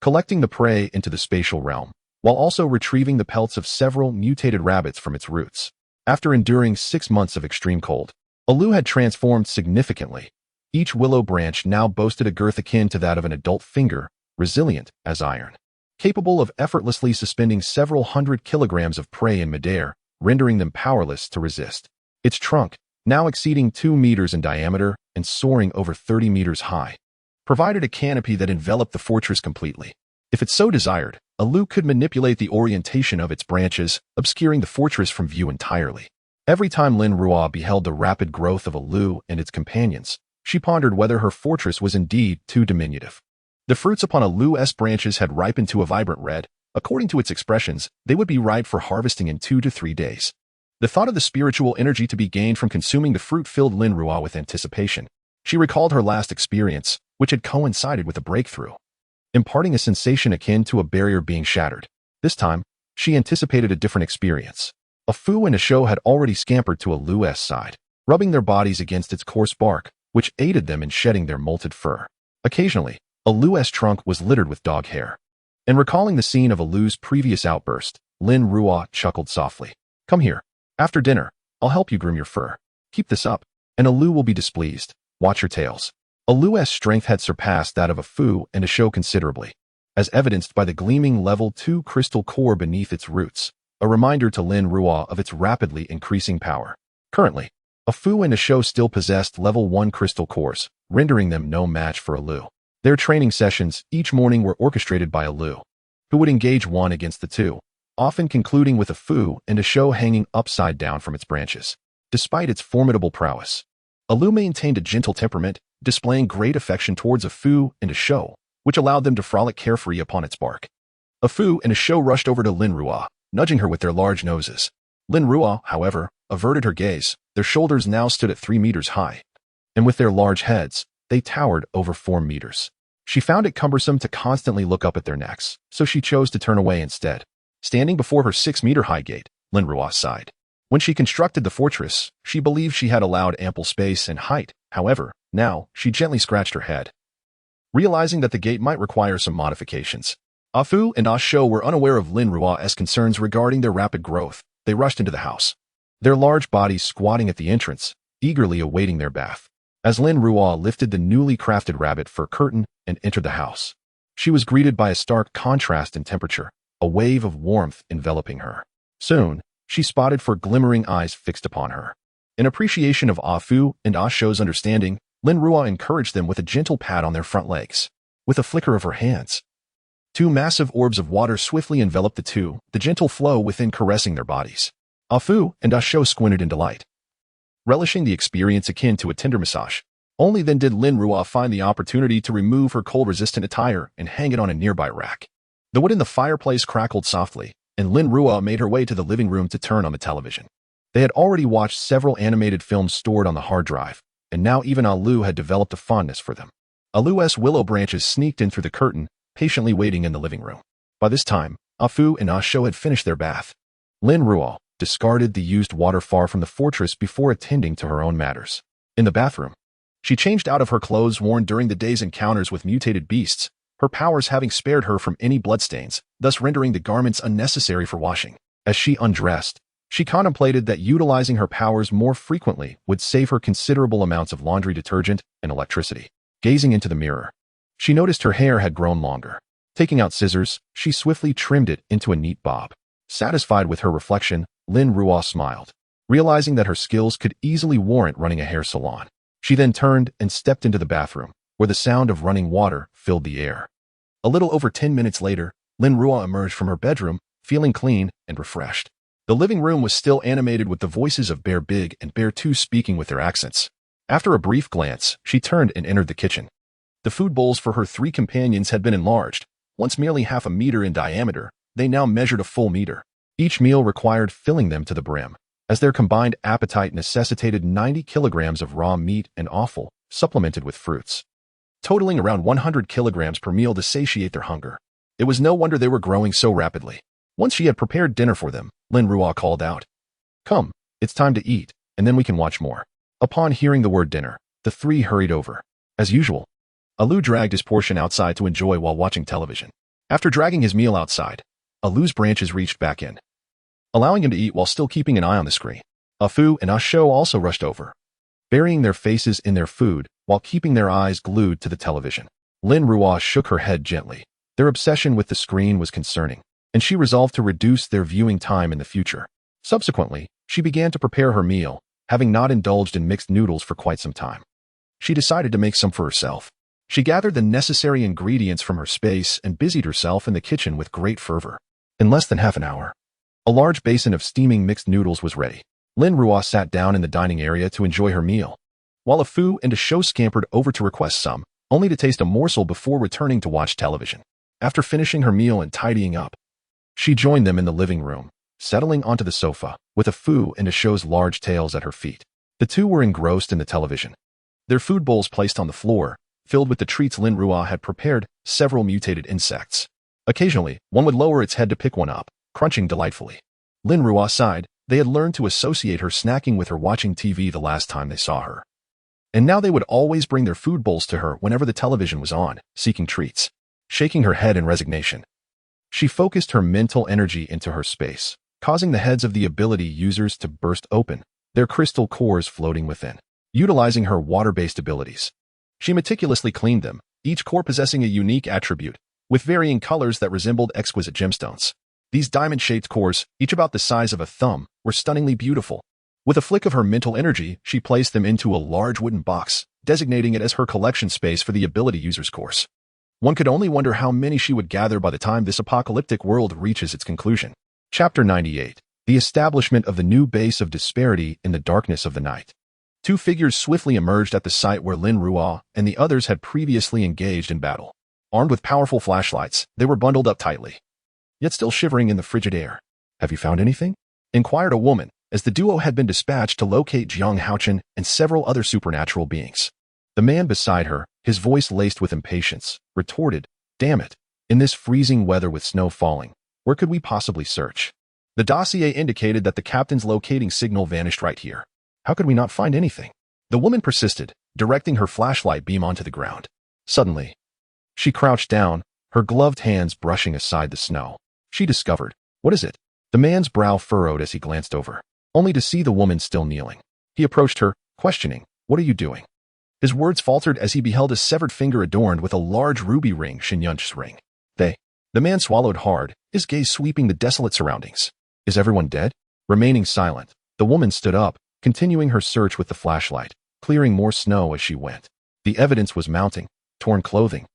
collecting the prey into the spatial realm, while also retrieving the pelts of several mutated rabbits from its roots. After enduring 6 months of extreme cold, a Lu had transformed significantly. Each willow branch now boasted a girth akin to that of an adult finger, resilient as iron, capable of effortlessly suspending several hundred kilograms of prey in midair, rendering them powerless to resist. Its trunk, now exceeding 2 meters in diameter and soaring over 30 meters high, provided a canopy that enveloped the fortress completely. If it so desired, a Lu could manipulate the orientation of its branches, obscuring the fortress from view entirely. Every time Lin Ruo beheld the rapid growth of a Lu and its companions, she pondered whether her fortress was indeed too diminutive. The fruits upon a Lu's branches had ripened to a vibrant red. According to its expressions, they would be ripe for harvesting in 2 to 3 days. The thought of the spiritual energy to be gained from consuming the fruit filled Lin Ruo with anticipation. She recalled her last experience, which had coincided with a breakthrough, imparting a sensation akin to a barrier being shattered. This time, she anticipated a different experience. A Fu and a show had already scampered to a Lu's side, rubbing their bodies against its coarse bark, which aided them in shedding their molted fur. Occasionally, a Lu's trunk was littered with dog hair. And recalling the scene of a Lu's previous outburst, Lin Ruo chuckled softly. Come here. After dinner, I'll help you groom your fur. Keep this up, and a Lu will be displeased. Watch your tails. A Lu's strength had surpassed that of a Fu and a show considerably, as evidenced by the gleaming level 2 crystal core beneath its roots, a reminder to Lin Ruo of its rapidly increasing power. Currently, a Fu and a show still possessed level 1 crystal cores, rendering them no match for a Lu. Their training sessions each morning were orchestrated by a Lu, who would engage one against the two, often concluding with a Fu and a show hanging upside down from its branches. Despite its formidable prowess, a Lu maintained a gentle temperament, displaying great affection towards a Fu and a show, which allowed them to frolic carefree upon its bark. A Fu and a show rushed over to Lin Ruo, nudging her with their large noses. Lin Ruo, however, averted her gaze. Their shoulders now stood at 3 meters high, and with their large heads, they towered over 4 meters. She found it cumbersome to constantly look up at their necks, so she chose to turn away instead. Standing before her 6-meter-high gate, Lin Ruo sighed. When she constructed the fortress, she believed she had allowed ample space and height. However, now, she gently scratched her head, realizing that the gate might require some modifications. Ah Fu and Ah Shou were unaware of Lin Ruo's concerns regarding their rapid growth. They rushed into the house, their large bodies squatting at the entrance, eagerly awaiting their bath. As Lin Ruo lifted the newly crafted rabbit fur curtain and entered the house, she was greeted by a stark contrast in temperature, a wave of warmth enveloping her. Soon, she spotted 4 glimmering eyes fixed upon her. In appreciation of Ah Fu and Ah Shou's understanding, Lin Ruo encouraged them with a gentle pat on their front legs. With a flicker of her hands, 2 massive orbs of water swiftly enveloped the two, the gentle flow within caressing their bodies. Ah Fu and Ah Shou squinted in delight, relishing the experience akin to a tender massage. Only then did Lin Ruo find the opportunity to remove her cold-resistant attire and hang it on a nearby rack. The wood in the fireplace crackled softly, and Lin Ruo made her way to the living room to turn on the television. They had already watched several animated films stored on the hard drive, and now even Ah Lu had developed a fondness for them. Ah Lu's willow branches sneaked in through the curtain, patiently waiting in the living room. By this time, Ah Fu and Ah Shou had finished their bath. Lin Ruo discarded the used water far from the fortress before attending to her own matters. In the bathroom, she changed out of her clothes worn during the day's encounters with mutated beasts, her powers having spared her from any bloodstains, thus rendering the garments unnecessary for washing. As she undressed, she contemplated that utilizing her powers more frequently would save her considerable amounts of laundry detergent and electricity. Gazing into the mirror, she noticed her hair had grown longer. Taking out scissors, she swiftly trimmed it into a neat bob. Satisfied with her reflection, Lin Ruo smiled. realizing that her skills could easily warrant running a hair salon. She then turned and stepped into the bathroom, where the sound of running water filled the air. A little over 10 minutes later, Lin Ruo emerged from her bedroom, feeling clean and refreshed. The living room was still animated with the voices of Bear Big and Bear 2 speaking with their accents. After a brief glance, she turned and entered the kitchen. The food bowls for her 3 companions had been enlarged. Once merely half a meter in diameter, they now measured a full meter. Each meal required filling them to the brim, as their combined appetite necessitated 90 kilograms of raw meat and offal, supplemented with fruits, totaling around 100 kilograms per meal to satiate their hunger. It was no wonder they were growing so rapidly. Once she had prepared dinner for them, Lin Ruo called out, "Come, it's time to eat, and then we can watch more." Upon hearing the word dinner, the 3 hurried over. As usual, Alu dragged his portion outside to enjoy while watching television. After dragging his meal outside, Alu's branches reached back in, allowing him to eat while still keeping an eye on the screen. Afu and Asho also rushed over, burying their faces in their food while keeping their eyes glued to the television. Lin Ruo shook her head gently. Their obsession with the screen was concerning, and she resolved to reduce their viewing time in the future. Subsequently, she began to prepare her meal, having not indulged in mixed noodles for quite some time. She decided to make some for herself. She gathered the necessary ingredients from her space and busied herself in the kitchen with great fervor. In less than half an hour, a large basin of steaming mixed noodles was ready. Lin Ruo sat down in the dining area to enjoy her meal, while Afu and Asho scampered over to request some, only to taste a morsel before returning to watch television. After finishing her meal and tidying up, she joined them in the living room, settling onto the sofa, with Afu and Asho's large tails at her feet. The 2 were engrossed in the television, their food bowls placed on the floor, filled with the treats Lin Ruo had prepared, several mutated insects. Occasionally, one would lower its head to pick one up, crunching delightfully. Lin Ruo sighed. They had learned to associate her snacking with her watching TV the last time they saw her. And now they would always bring their food bowls to her whenever the television was on, seeking treats. Shaking her head in resignation, she focused her mental energy into her space, causing the heads of the ability users to burst open, their crystal cores floating within. Utilizing her water-based abilities, she meticulously cleaned them, each core possessing a unique attribute, with varying colors that resembled exquisite gemstones. These diamond-shaped cores, each about the size of a thumb, were stunningly beautiful. With a flick of her mental energy, she placed them into a large wooden box, designating it as her collection space for the ability user's cores. One could only wonder how many she would gather by the time this apocalyptic world reaches its conclusion. Chapter 98. The establishment of the new base of disparity in the darkness of the night. 2 figures swiftly emerged at the site where Lin Ruo and the others had previously engaged in battle. Armed with powerful flashlights, they were bundled up tightly, yet still shivering in the frigid air. "Have you found anything?" inquired a woman, as the duo had been dispatched to locate Jiang Haochen and several other supernatural beings. The man beside her, his voice laced with impatience, retorted, "Damn it. In this freezing weather with snow falling, where could we possibly search? The dossier indicated that the captain's locating signal vanished right here. How could we not find anything?" The woman persisted, directing her flashlight beam onto the ground. Suddenly, she crouched down, her gloved hands brushing aside the snow. She discovered, "What is it?" The man's brow furrowed as he glanced over, only to see the woman still kneeling. He approached her, questioning, "What are you doing?" His words faltered as he beheld a severed finger adorned with a large ruby ring, Shinyun's ring. The man swallowed hard, his gaze sweeping the desolate surroundings. "Is everyone dead?" Remaining silent, the woman stood up, continuing her search with the flashlight, clearing more snow as she went. The evidence was mounting: torn clothing,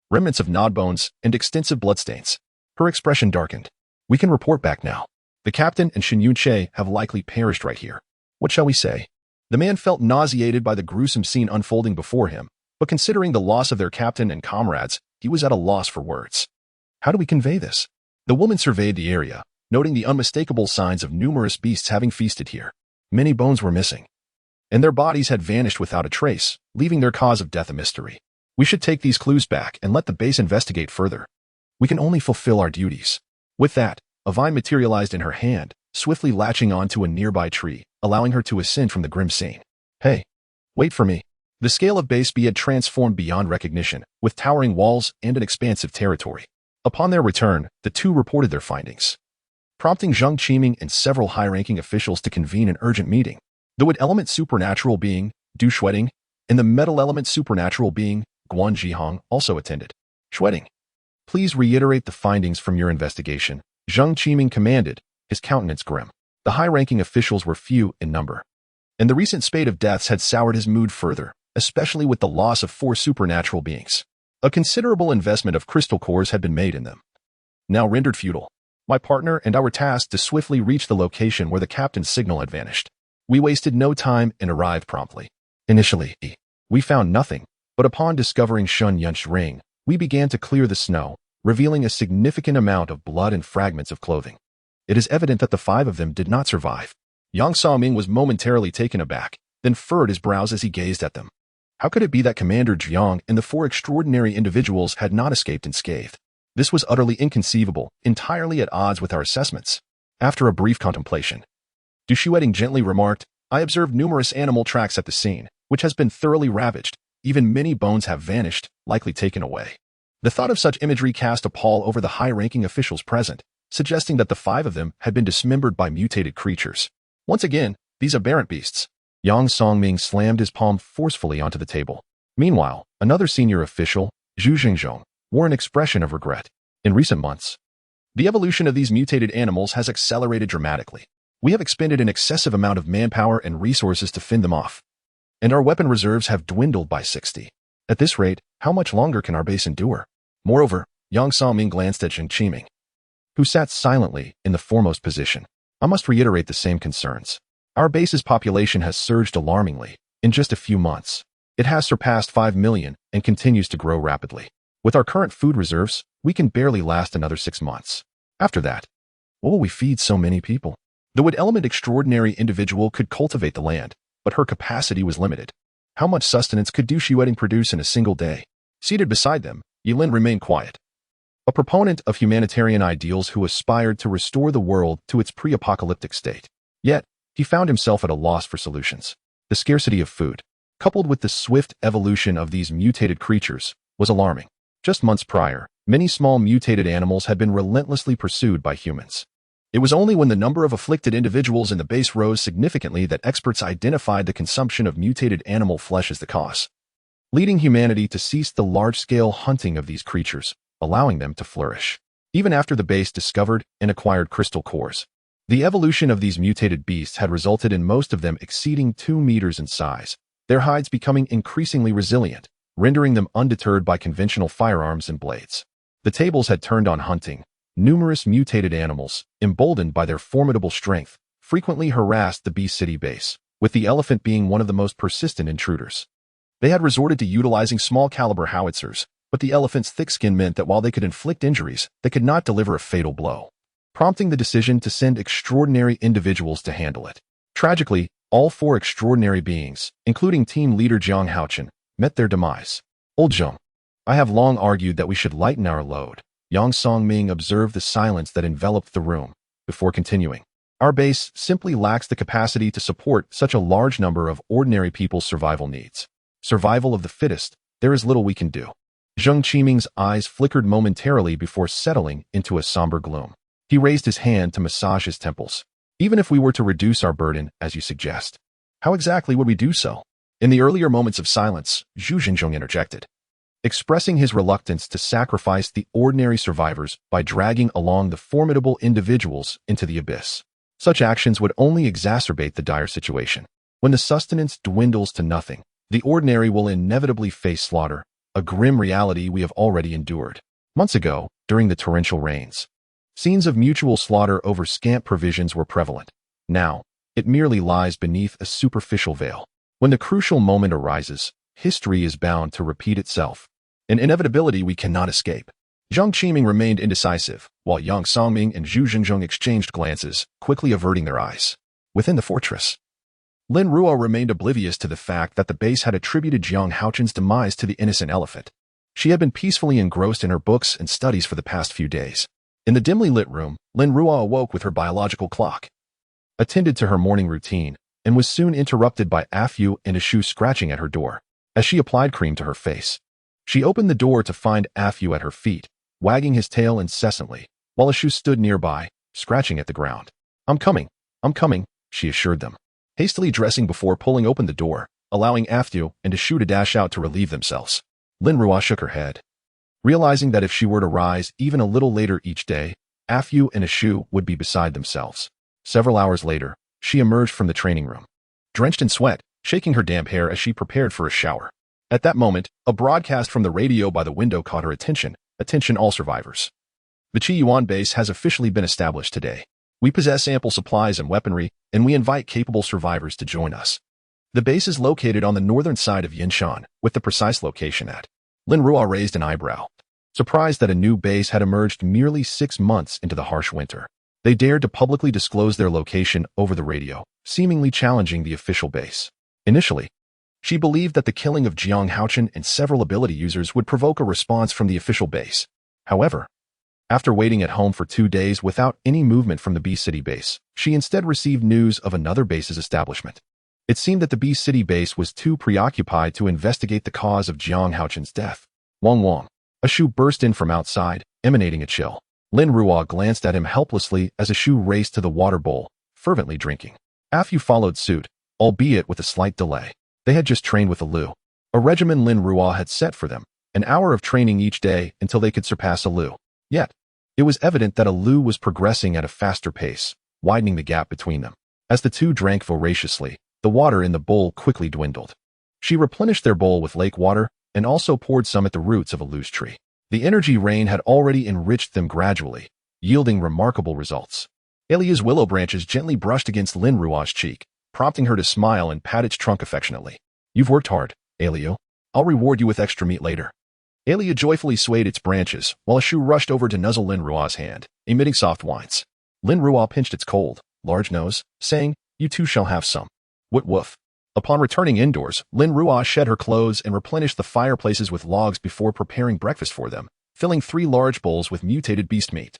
remnants of gnawed bones, and extensive bloodstains. Her expression darkened. "We can report back now. The captain and Shinyun Che have likely perished right here. What shall we say?" The man felt nauseated by the gruesome scene unfolding before him, but considering the loss of their captain and comrades, he was at a loss for words. How do we convey this? The woman surveyed the area, noting the unmistakable signs of numerous beasts having feasted here. Many bones were missing, and their bodies had vanished without a trace, leaving their cause of death a mystery. "We should take these clues back and let the base investigate further. We can only fulfill our duties." With that, a vine materialized in her hand, swiftly latching onto a nearby tree, allowing her to ascend from the grim scene. "Hey, wait for me." The scale of Base B had transformed beyond recognition, with towering walls and an expansive territory. Upon their return, the 2 reported their findings, prompting Zhang Qiming and several high-ranking officials to convene an urgent meeting. The wood element supernatural being, Du Shueding, and the metal element supernatural being, Guan Jihong, also attended. "Shueding, please reiterate the findings from your investigation," Zhang Qiming commanded, his countenance grim. The high-ranking officials were few in number, and the recent spate of deaths had soured his mood further, especially with the loss of 4 supernatural beings. A considerable investment of crystal cores had been made in them, now rendered futile. My partner and I were tasked to swiftly reach the location where the captain's signal had vanished. We wasted no time and arrived promptly. Initially, we found nothing, but upon discovering Shun Yun's ring, we began to clear the snow, revealing a significant amount of blood and fragments of clothing. It is evident that the 5 of them did not survive. Yang Songming was momentarily taken aback, then furrowed his brows as he gazed at them. How could it be that Commander Jiang and the 4 extraordinary individuals had not escaped unscathed? This was utterly inconceivable, entirely at odds with our assessments. After a brief contemplation, Du Shueting gently remarked, I observed numerous animal tracks at the scene, which has been thoroughly ravaged. Even many bones have vanished, likely taken away. The thought of such imagery cast a pall over the high-ranking officials present, suggesting that the 5 of them had been dismembered by mutated creatures. Once again, these aberrant beasts. Yang Songming slammed his palm forcefully onto the table. Meanwhile, another senior official, Zhu Xingzhong, wore an expression of regret. In recent months, the evolution of these mutated animals has accelerated dramatically. We have expended an excessive amount of manpower and resources to fend them off, and our weapon reserves have dwindled by 60. At this rate, how much longer can our base endure? Moreover, Yang Songming glanced at Zheng Qiming, who sat silently in the foremost position. I must reiterate the same concerns. Our base's population has surged alarmingly in just a few months. It has surpassed 5 million and continues to grow rapidly. With our current food reserves, we can barely last another 6 months. After that, what will we feed so many people? The wood element extraordinary individual could cultivate the land, but her capacity was limited. How much sustenance could Du Shueting produce in a single day? Seated beside them, Yilin remained quiet. A proponent of humanitarian ideals who aspired to restore the world to its pre-apocalyptic state. Yet, he found himself at a loss for solutions. The scarcity of food, coupled with the swift evolution of these mutated creatures, was alarming. Just months prior, many small mutated animals had been relentlessly pursued by humans. It was only when the number of afflicted individuals in the base rose significantly that experts identified the consumption of mutated animal flesh as the cause, leading humanity to cease the large-scale hunting of these creatures, allowing them to flourish. Even after the base discovered and acquired crystal cores, the evolution of these mutated beasts had resulted in most of them exceeding 2 meters in size, their hides becoming increasingly resilient, rendering them undeterred by conventional firearms and blades. The tables had turned on hunting. Numerous mutated animals, emboldened by their formidable strength, frequently harassed the beast city base, with the elephant being one of the most persistent intruders. They had resorted to utilizing small-caliber howitzers, but the elephant's thick skin meant that while they could inflict injuries, they could not deliver a fatal blow, prompting the decision to send extraordinary individuals to handle it. Tragically, all 4 extraordinary beings, including team leader Jiang Haochen, met their demise. Old Zheng, I have long argued that we should lighten our load. Yang Songming observed the silence that enveloped the room, before continuing. Our base simply lacks the capacity to support such a large number of ordinary people's survival needs. Survival of the fittest, there is little we can do. Zheng Qiming's eyes flickered momentarily before settling into a somber gloom. He raised his hand to massage his temples. Even if we were to reduce our burden, as you suggest, how exactly would we do so? In the earlier moments of silence, Zhu Xingzhong interjected, expressing his reluctance to sacrifice the ordinary survivors by dragging along the formidable individuals into the abyss. Such actions would only exacerbate the dire situation. When the sustenance dwindles to nothing, the ordinary will inevitably face slaughter, a grim reality we have already endured. Months ago, during the torrential rains, scenes of mutual slaughter over scant provisions were prevalent. Now, it merely lies beneath a superficial veil. When the crucial moment arises, history is bound to repeat itself, an inevitability we cannot escape. Zheng Qiming remained indecisive, while Yang Songming and Zhu Xingzhong exchanged glances, quickly averting their eyes. Within the fortress, Lin Ruo remained oblivious to the fact that the base had attributed Jiang Haochen's demise to the innocent elephant. She had been peacefully engrossed in her books and studies for the past few days. In the dimly lit room, Lin Ruo awoke with her biological clock, attended to her morning routine, and was soon interrupted by Afu and Ashu scratching at her door. As she applied cream to her face, she opened the door to find Afu at her feet, wagging his tail incessantly, while Ashu stood nearby, scratching at the ground. I'm coming, she assured them, hastily dressing before pulling open the door, allowing Afu and Ashu to dash out to relieve themselves. Lin Ruo shook her head, realizing that if she were to rise even a little later each day, Afu and Ashu would be beside themselves. Several hours later, she emerged from the training room, drenched in sweat, shaking her damp hair as she prepared for a shower. At that moment, a broadcast from the radio by the window caught her attention. Attention all survivors. The Qiyuan base has officially been established today. We possess ample supplies and weaponry, and we invite capable survivors to join us. The base is located on the northern side of Yinshan, with the precise location at. Lin Ruo raised an eyebrow, surprised that a new base had emerged merely 6 months into the harsh winter. They dared to publicly disclose their location over the radio, seemingly challenging the official base. Initially, she believed that the killing of Jiang Haochen and several ability users would provoke a response from the official base. However, after waiting at home for 2 days without any movement from the B-City base, she instead received news of another base's establishment. It seemed that the B-City base was too preoccupied to investigate the cause of Jiang Haochen's death. Wang, a Shu burst in from outside, emanating a chill. Lin Ruo glanced at him helplessly as a Shu raced to the water bowl, fervently drinking. Afu followed suit, albeit with a slight delay. They had just trained with a Lu, a regimen Lin Ruo had set for them, an hour of training each day until they could surpass a Lu. Yet, it was evident that a Lu was progressing at a faster pace, widening the gap between them. As the two drank voraciously, the water in the bowl quickly dwindled. She replenished their bowl with lake water and also poured some at the roots of a Lu's tree. The energy rain had already enriched them gradually, yielding remarkable results. Elia's willow branches gently brushed against Lin Ruo's cheek, prompting her to smile and pat its trunk affectionately. You've worked hard, Elia. I'll reward you with extra meat later. Elia joyfully swayed its branches, while a Shu rushed over to nuzzle Lin Ruo's hand, emitting soft whines. Lin Ruo pinched its cold, large nose, saying, You too shall have some. What woof. Upon returning indoors, Lin Ruo shed her clothes and replenished the fireplaces with logs before preparing breakfast for them, filling 3 large bowls with mutated beast meat.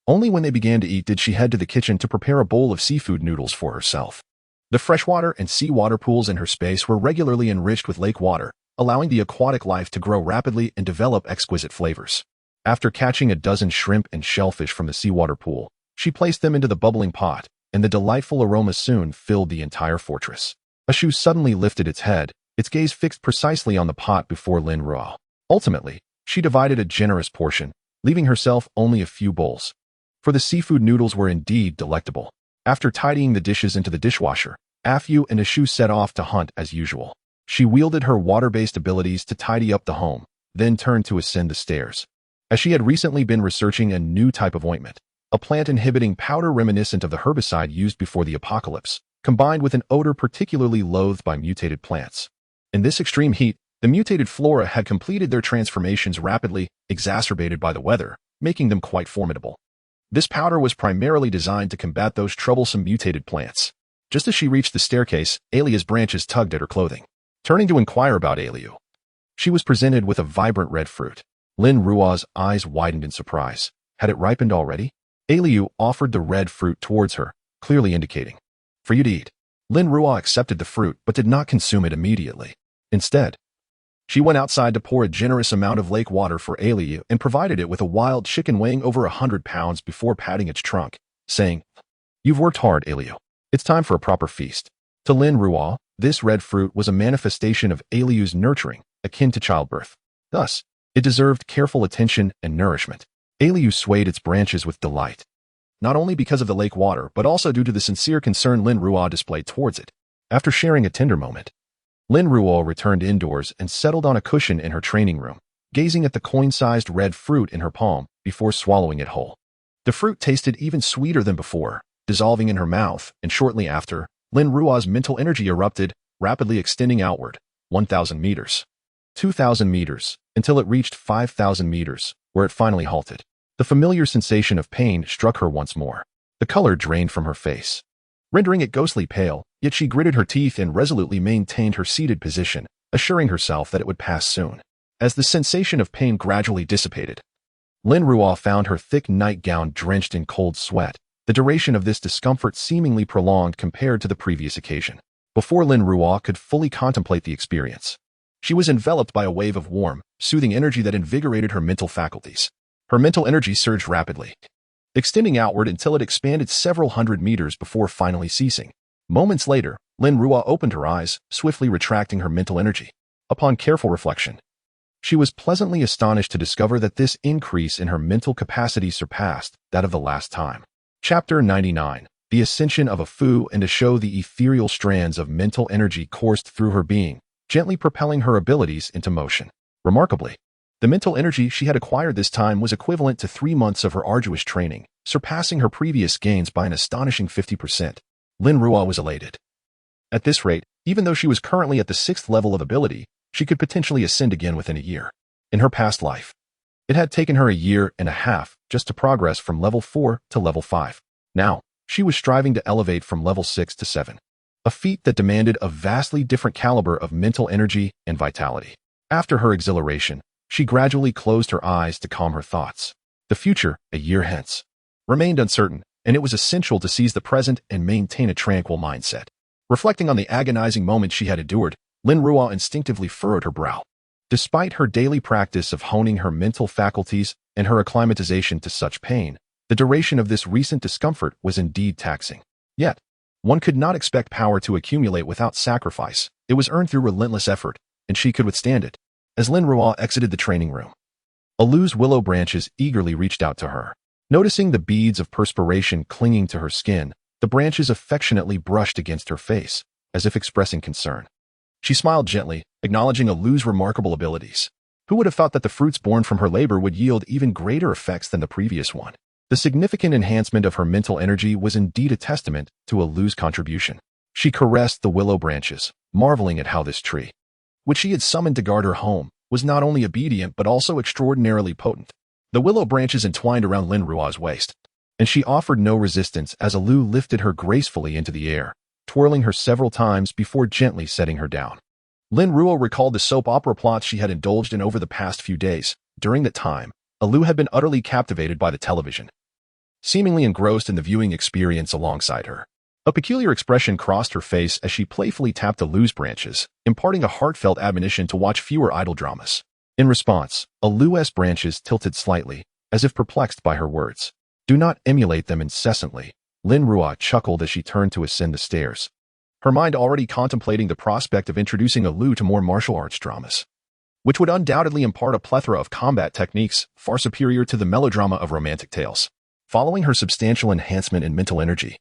Only when they began to eat did she head to the kitchen to prepare a bowl of seafood noodles for herself. The freshwater and seawater pools in her space were regularly enriched with lake water, allowing the aquatic life to grow rapidly and develop exquisite flavors. After catching a dozen shrimp and shellfish from the seawater pool, she placed them into the bubbling pot, and the delightful aroma soon filled the entire fortress. A Shu suddenly lifted its head, its gaze fixed precisely on the pot before Lin Ruo. Ultimately, she divided a generous portion, leaving herself only a few bowls. For the seafood noodles were indeed delectable. After tidying the dishes into the dishwasher, Afu and a Shu set off to hunt as usual. She wielded her water-based abilities to tidy up the home, then turned to ascend the stairs. As she had recently been researching a new type of ointment, a plant-inhibiting powder reminiscent of the herbicide used before the apocalypse, combined with an odor particularly loathed by mutated plants. In this extreme heat, the mutated flora had completed their transformations rapidly, exacerbated by the weather, making them quite formidable. This powder was primarily designed to combat those troublesome mutated plants. Just as she reached the staircase, Elia's branches tugged at her clothing. Turning to inquire about Eliu, she was presented with a vibrant red fruit. Lin Ruo's eyes widened in surprise. Had it ripened already? Eliu offered the red fruit towards her, clearly indicating, For you to eat. Lin Ruo accepted the fruit but did not consume it immediately. Instead, she went outside to pour a generous amount of lake water for Eliu and provided it with a wild chicken weighing over 100 pounds before patting its trunk, saying, You've worked hard, Eliu. It's time for a proper feast. To Lin Ruo, this red fruit was a manifestation of Eliu's nurturing, akin to childbirth. Thus, it deserved careful attention and nourishment. Eliu swayed its branches with delight, not only because of the lake water but also due to the sincere concern Lin Ruo displayed towards it. After sharing a tender moment, Lin Ruo returned indoors and settled on a cushion in her training room, gazing at the coin-sized red fruit in her palm before swallowing it whole. The fruit tasted even sweeter than before, dissolving in her mouth, and shortly after, Lin Ruo's mental energy erupted, rapidly extending outward, 1,000 meters, 2,000 meters, until it reached 5,000 meters, where it finally halted. The familiar sensation of pain struck her once more. The color drained from her face, rendering it ghostly pale, yet she gritted her teeth and resolutely maintained her seated position, assuring herself that it would pass soon. As the sensation of pain gradually dissipated, Lin Ruo found her thick nightgown drenched in cold sweat, the duration of this discomfort seemingly prolonged compared to the previous occasion. Before Lin Ruo could fully contemplate the experience, she was enveloped by a wave of warm, soothing energy that invigorated her mental faculties. Her mental energy surged rapidly, extending outward until it expanded several hundred meters before finally ceasing. Moments later, Lin Ruo opened her eyes, swiftly retracting her mental energy. Upon careful reflection, she was pleasantly astonished to discover that this increase in her mental capacity surpassed that of the last time. Chapter 99. The ascension of a Fu and to show the ethereal strands of mental energy coursed through her being, gently propelling her abilities into motion. Remarkably, the mental energy she had acquired this time was equivalent to 3 months of her arduous training, surpassing her previous gains by an astonishing 50%. Lin Ruo was elated. At this rate, even though she was currently at the 6th level of ability, she could potentially ascend again within a year. In her past life, it had taken her a year and a half just to progress from level 4 to level 5. Now, she was striving to elevate from level 6 to 7, a feat that demanded a vastly different caliber of mental energy and vitality. After her exhilaration, she gradually closed her eyes to calm her thoughts. The future, a year hence, remained uncertain, and it was essential to seize the present and maintain a tranquil mindset. Reflecting on the agonizing moment she had endured, Lin Ruo instinctively furrowed her brow. Despite her daily practice of honing her mental faculties and her acclimatization to such pain, the duration of this recent discomfort was indeed taxing. Yet, one could not expect power to accumulate without sacrifice. It was earned through relentless effort, and she could withstand it. As Lin Ruo exited the training room, Alu's willow branches eagerly reached out to her. Noticing the beads of perspiration clinging to her skin, the branches affectionately brushed against her face, as if expressing concern. She smiled gently, acknowledging Alu's remarkable abilities. Who would have thought that the fruits born from her labor would yield even greater effects than the previous one? The significant enhancement of her mental energy was indeed a testament to Alu's contribution. She caressed the willow branches, marveling at how this tree, which she had summoned to guard her home, was not only obedient but also extraordinarily potent. The willow branches entwined around Lin Ruo's waist, and she offered no resistance as Alu lifted her gracefully into the air, twirling her several times before gently setting her down. Lin Ruo recalled the soap opera plots she had indulged in over the past few days. During that time, Alu had been utterly captivated by the television, seemingly engrossed in the viewing experience alongside her. A peculiar expression crossed her face as she playfully tapped Alu's branches, imparting a heartfelt admonition to watch fewer idle dramas. In response, Alu's branches tilted slightly, as if perplexed by her words. Do not emulate them incessantly. Lin Ruo chuckled as she turned to ascend the stairs, her mind already contemplating the prospect of introducing Alu to more martial arts dramas, which would undoubtedly impart a plethora of combat techniques far superior to the melodrama of romantic tales. Following her substantial enhancement in mental energy,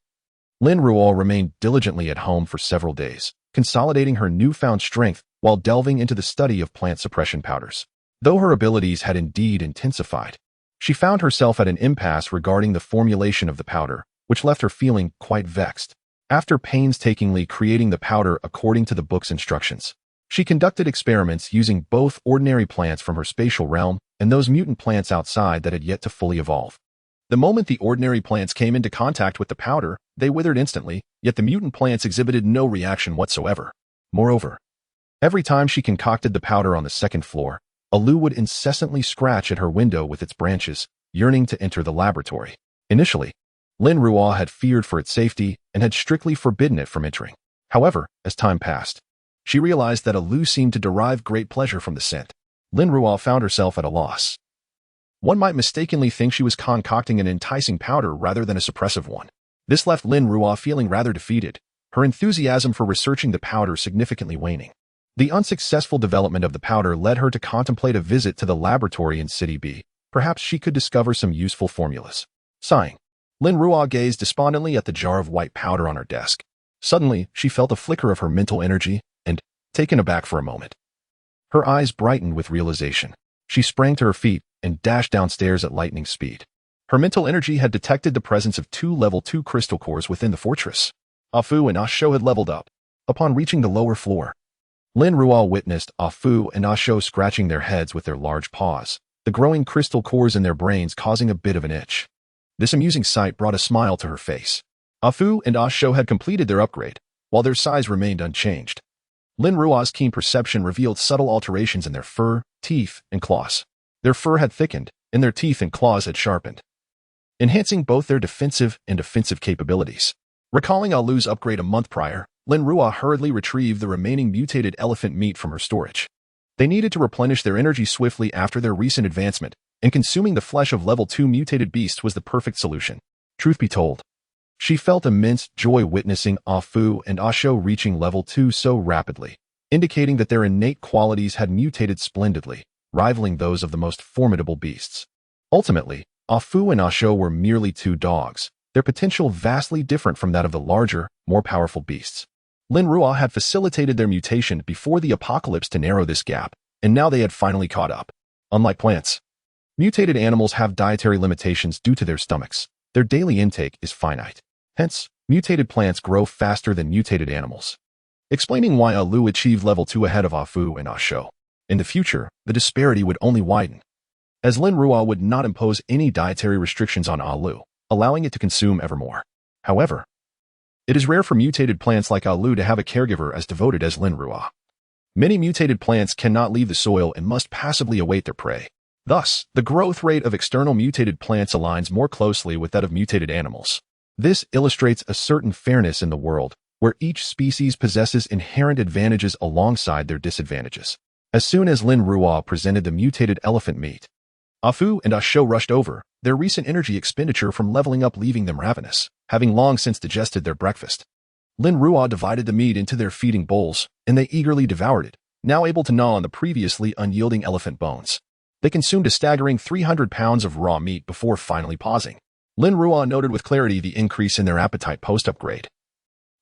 Lin Ruo remained diligently at home for several days, consolidating her newfound strength while delving into the study of plant suppression powders. Though her abilities had indeed intensified, she found herself at an impasse regarding the formulation of the powder, which left her feeling quite vexed. After painstakingly creating the powder according to the book's instructions, she conducted experiments using both ordinary plants from her spatial realm and those mutant plants outside that had yet to fully evolve. The moment the ordinary plants came into contact with the powder, they withered instantly, yet the mutant plants exhibited no reaction whatsoever. Moreover, every time she concocted the powder on the 2nd floor, Alu would incessantly scratch at her window with its branches, yearning to enter the laboratory. Initially, Lin Ruo had feared for its safety and had strictly forbidden it from entering. However, as time passed, she realized that Alu seemed to derive great pleasure from the scent. Lin Ruo found herself at a loss. One might mistakenly think she was concocting an enticing powder rather than a suppressive one. This left Lin Ruo feeling rather defeated, her enthusiasm for researching the powder significantly waning. The unsuccessful development of the powder led her to contemplate a visit to the laboratory in City B. Perhaps she could discover some useful formulas. Sighing, Lin Ruo gazed despondently at the jar of white powder on her desk. Suddenly, she felt a flicker of her mental energy and, taken aback for a moment, her eyes brightened with realization. She sprang to her feet and dashed downstairs at lightning speed. Her mental energy had detected the presence of 2 level 2 crystal cores within the fortress. Afu and Asho had leveled up. Upon reaching the lower floor, Lin Ruo witnessed Afu and Asho scratching their heads with their large paws, the growing crystal cores in their brains causing a bit of an itch. This amusing sight brought a smile to her face. Afu and Asho had completed their upgrade, while their size remained unchanged. Lin Ruo's keen perception revealed subtle alterations in their fur, teeth, and claws. Their fur had thickened, and their teeth and claws had sharpened, enhancing both their defensive and offensive capabilities. Recalling Alu's upgrade a month prior, Lin Ruo hurriedly retrieved the remaining mutated elephant meat from her storage. They needed to replenish their energy swiftly after their recent advancement, and consuming the flesh of level 2 mutated beasts was the perfect solution. Truth be told, she felt immense joy witnessing Afu and Asho reaching level 2 so rapidly, indicating that their innate qualities had mutated splendidly, rivaling those of the most formidable beasts. Ultimately, Afu and Asho were merely 2 dogs, their potential vastly different from that of the larger, more powerful beasts. Lin Ruo had facilitated their mutation before the apocalypse to narrow this gap, and now they had finally caught up. Unlike plants, mutated animals have dietary limitations due to their stomachs. Their daily intake is finite. Hence, mutated plants grow faster than mutated animals, explaining why Alu achieved level 2 ahead of Afu and Asho. In the future, the disparity would only widen, as Lin Ruo would not impose any dietary restrictions on Alu, allowing it to consume ever more. However, it is rare for mutated plants like Alu to have a caregiver as devoted as Lin Ruo. Many mutated plants cannot leave the soil and must passively await their prey. Thus, the growth rate of external mutated plants aligns more closely with that of mutated animals. This illustrates a certain fairness in the world, where each species possesses inherent advantages alongside their disadvantages. As soon as Lin Ruo presented the mutated elephant meat, Afu and Asho rushed over, their recent energy expenditure from leveling up leaving them ravenous, having long since digested their breakfast. Lin Ruo divided the meat into their feeding bowls, and they eagerly devoured it, now able to gnaw on the previously unyielding elephant bones. They consumed a staggering 300 pounds of raw meat before finally pausing. Lin Ruo noted with clarity the increase in their appetite post-upgrade.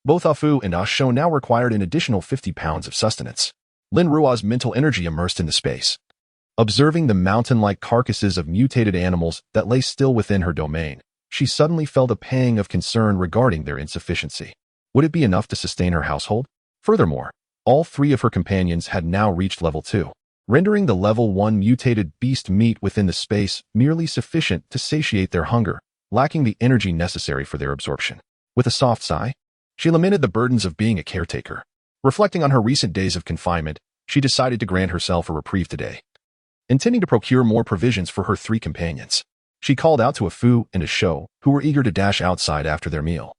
Both Afu and Asho now required an additional 50 pounds of sustenance. Lin Ruo's mental energy immersed in the space, observing the mountain-like carcasses of mutated animals that lay still within her domain. She suddenly felt a pang of concern regarding their insufficiency. Would it be enough to sustain her household? Furthermore, all three of her companions had now reached level 2, rendering the level 1 mutated beast meat within the space merely sufficient to satiate their hunger, lacking the energy necessary for their absorption. With a soft sigh, she lamented the burdens of being a caretaker. Reflecting on her recent days of confinement, she decided to grant herself a reprieve today. Intending to procure more provisions for her 3 companions, she called out to Afu and Asho, who were eager to dash outside after their meal.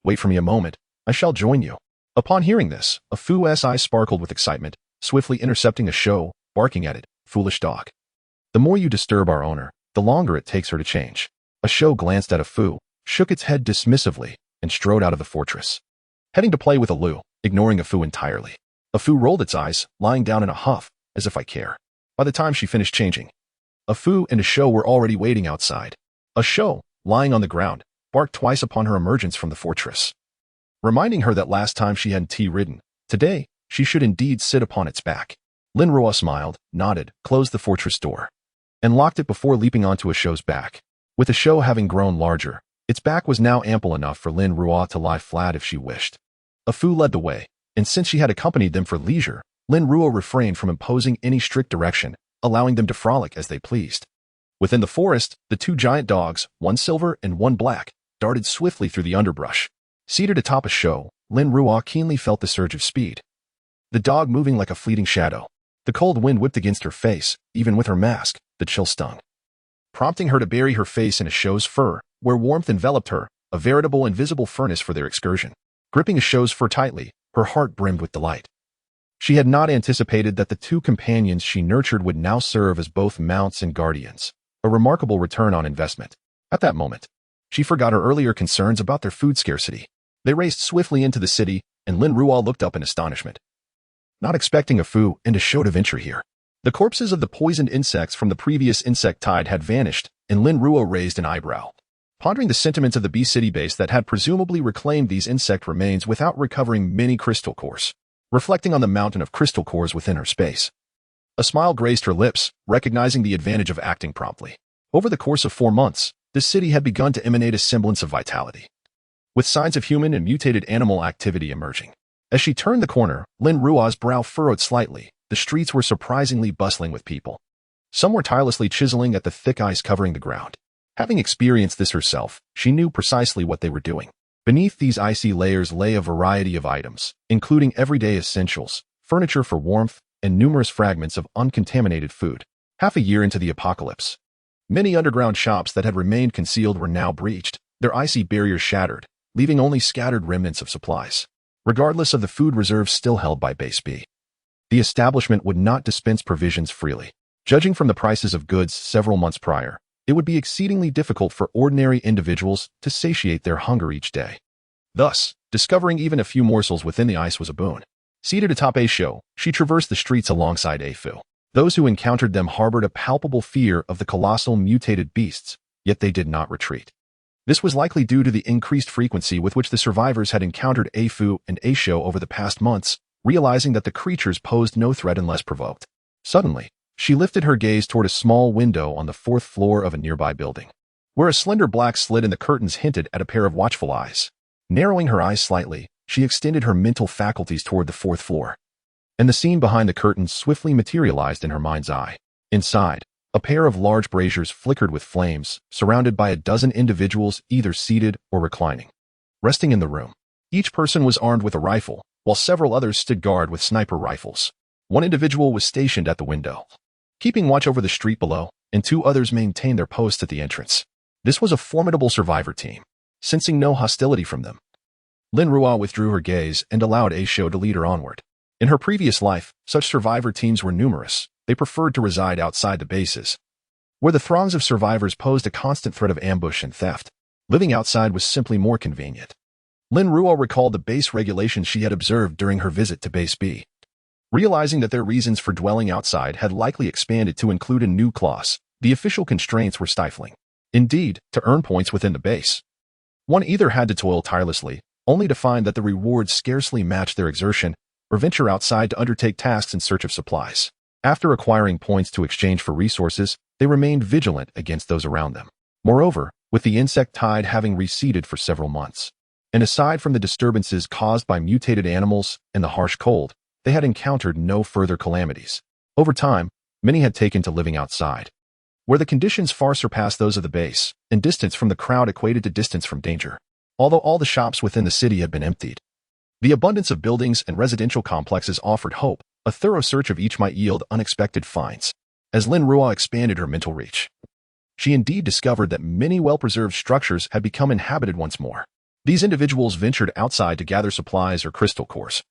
"Wait for me a moment. I shall join you." Upon hearing this, Afu's eyes sparkled with excitement, swiftly intercepting Asho, barking at it, "Foolish dog. The more you disturb our owner, the longer it takes her to change." Asho glanced at Afu, shook its head dismissively, and strode out of the fortress, heading to play with Alu, ignoring Afu entirely. Afu rolled its eyes, lying down in a huff, as if I care. By the time she finished changing, Afu and Asho were already waiting outside. Asho, lying on the ground, barked twice upon her emergence from the fortress, reminding her that last time she had ridden, today she should indeed sit upon its back. Lin Ruo smiled, nodded, closed the fortress door, and locked it before leaping onto Asho's back. With Asho having grown larger, its back was now ample enough for Lin Ruo to lie flat if she wished. Afu led the way, and since she had accompanied them for leisure, Lin Ruo refrained from imposing any strict direction, allowing them to frolic as they pleased. Within the forest, the 2 giant dogs, one silver and one black, darted swiftly through the underbrush. Seated atop Asho, Lin Ruo keenly felt the surge of speed, the dog moving like a fleeting shadow. The cold wind whipped against her face, even with her mask, the chill stung, prompting her to bury her face in Asho's fur, where warmth enveloped her, a veritable invisible furnace for their excursion. Gripping Asho's fur tightly, her heart brimmed with delight. She had not anticipated that the 2 companions she nurtured would now serve as both mounts and guardians, a remarkable return on investment. At that moment, she forgot her earlier concerns about their food scarcity. They raced swiftly into the city, and Lin Ruo looked up in astonishment, not expecting Afu and Asho to venture here. The corpses of the poisoned insects from the previous insect tide had vanished, and Lin Ruo raised an eyebrow, pondering the sentiments of the bee city base that had presumably reclaimed these insect remains without recovering many crystal cores. Reflecting on the mountain of crystal cores within her space, a smile graced her lips, recognizing the advantage of acting promptly. Over the course of 4 months, the city had begun to emanate a semblance of vitality, with signs of human and mutated animal activity emerging. As she turned the corner, Lin Ruo's brow furrowed slightly. The streets were surprisingly bustling with people. Some were tirelessly chiseling at the thick ice covering the ground. Having experienced this herself, she knew precisely what they were doing. Beneath these icy layers lay a variety of items, including everyday essentials, furniture for warmth, and numerous fragments of uncontaminated food. Half a year into the apocalypse, many underground shops that had remained concealed were now breached, their icy barriers shattered, leaving only scattered remnants of supplies. Regardless of the food reserves still held by Base B, the establishment would not dispense provisions freely. Judging from the prices of goods several months prior, it would be exceedingly difficult for ordinary individuals to satiate their hunger each day. Thus, discovering even a few morsels within the ice was a boon. Seated atop Asho, she traversed the streets alongside Afu. Those who encountered them harbored a palpable fear of the colossal mutated beasts, yet they did not retreat. This was likely due to the increased frequency with which the survivors had encountered Afu and Aisho over the past months, realizing that the creatures posed no threat unless provoked. Suddenly, she lifted her gaze toward a small window on the fourth floor of a nearby building, where a slender black slit in the curtains hinted at a pair of watchful eyes. Narrowing her eyes slightly, she extended her mental faculties toward the fourth floor, and the scene behind the curtains swiftly materialized in her mind's eye. Inside, a pair of large braziers flickered with flames, surrounded by a dozen individuals either seated or reclining. Resting in the room, each person was armed with a rifle, while several others stood guard with sniper rifles. One individual was stationed at the window, keeping watch over the street below, and two others maintained their posts at the entrance. This was a formidable survivor team. Sensing no hostility from them, Lin Ruo withdrew her gaze and allowed Aisho to lead her onward. In her previous life, such survivor teams were numerous. They preferred to reside outside the bases, where the throngs of survivors posed a constant threat of ambush and theft. Living outside was simply more convenient. Lin Ruo recalled the base regulations she had observed during her visit to Base B. Realizing that their reasons for dwelling outside had likely expanded to include a new clause, the official constraints were stifling. Indeed, to earn points within the base, one either had to toil tirelessly, only to find that the rewards scarcely matched their exertion, or venture outside to undertake tasks in search of supplies. After acquiring points to exchange for resources, they remained vigilant against those around them. Moreover, with the insect tide having receded for several months, and aside from the disturbances caused by mutated animals and the harsh cold, they had encountered no further calamities. Over time, many had taken to living outside, where the conditions far surpassed those of the base, and distance from the crowd equated to distance from danger. Although all the shops within the city had been emptied, the abundance of buildings and residential complexes offered hope. A thorough search of each might yield unexpected finds. As Lin Ruo expanded her mental reach, she indeed discovered that many well-preserved structures had become inhabited once more. These individuals ventured outside to gather supplies or crystal cores,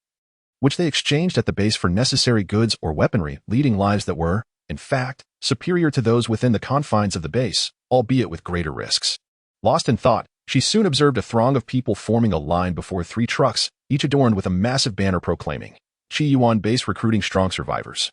which they exchanged at the base for necessary goods or weaponry, leading lives that were, in fact, superior to those within the confines of the base, albeit with greater risks. Lost in thought, she soon observed a throng of people forming a line before 3 trucks, each adorned with a massive banner proclaiming, Qi Yuan Base recruiting strong survivors.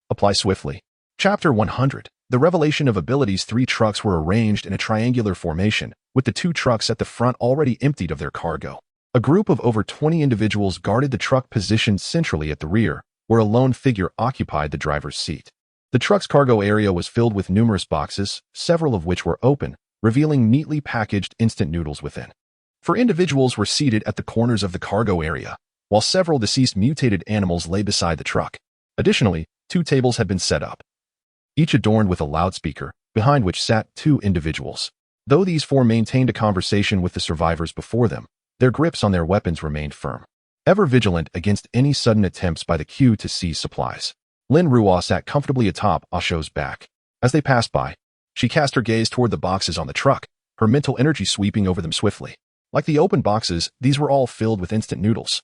Apply swiftly. Chapter 100. The revelation of abilities. 3 trucks were arranged in a triangular formation, with the 2 trucks at the front already emptied of their cargo. A group of over 20 individuals guarded the truck positioned centrally at the rear, where a lone figure occupied the driver's seat. The truck's cargo area was filled with numerous boxes, several of which were open, revealing neatly packaged instant noodles within. 4 individuals were seated at the corners of the cargo area, while several deceased mutated animals lay beside the truck. Additionally, 2 tables had been set up, each adorned with a loudspeaker, behind which sat 2 individuals. Though these 4 maintained a conversation with the survivors before them, their grips on their weapons remained firm, ever vigilant against any sudden attempts by the queue to seize supplies. Lin Ruo sat comfortably atop Aisho's back. As they passed by, she cast her gaze toward the boxes on the truck, her mental energy sweeping over them swiftly. Like the open boxes, these were all filled with instant noodles.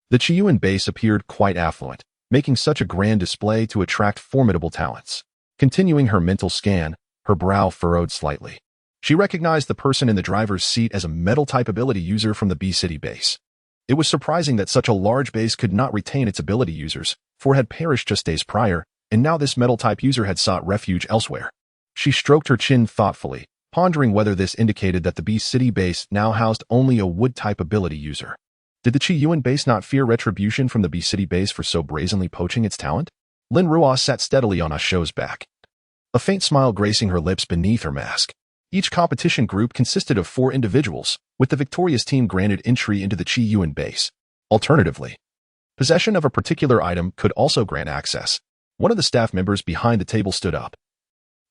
The Qiyuan base appeared quite affluent, making such a grand display to attract formidable talents. Continuing her mental scan, her brow furrowed slightly. She recognized the person in the driver's seat as a metal-type ability user from the B-City base. It was surprising that such a large base could not retain its ability users, for it had perished just days prior, and now this metal-type user had sought refuge elsewhere. She stroked her chin thoughtfully, pondering whether this indicated that the B-City base now housed only a wood-type ability user. Did the Qiyuan base not fear retribution from the B-City base for so brazenly poaching its talent? Lin Ruo sat steadily on Aisho's back, a faint smile gracing her lips beneath her mask. Each competition group consisted of 4 individuals, with the victorious team granted entry into the Qiyuan base. Alternatively, possession of a particular item could also grant access. One of the staff members behind the table stood up,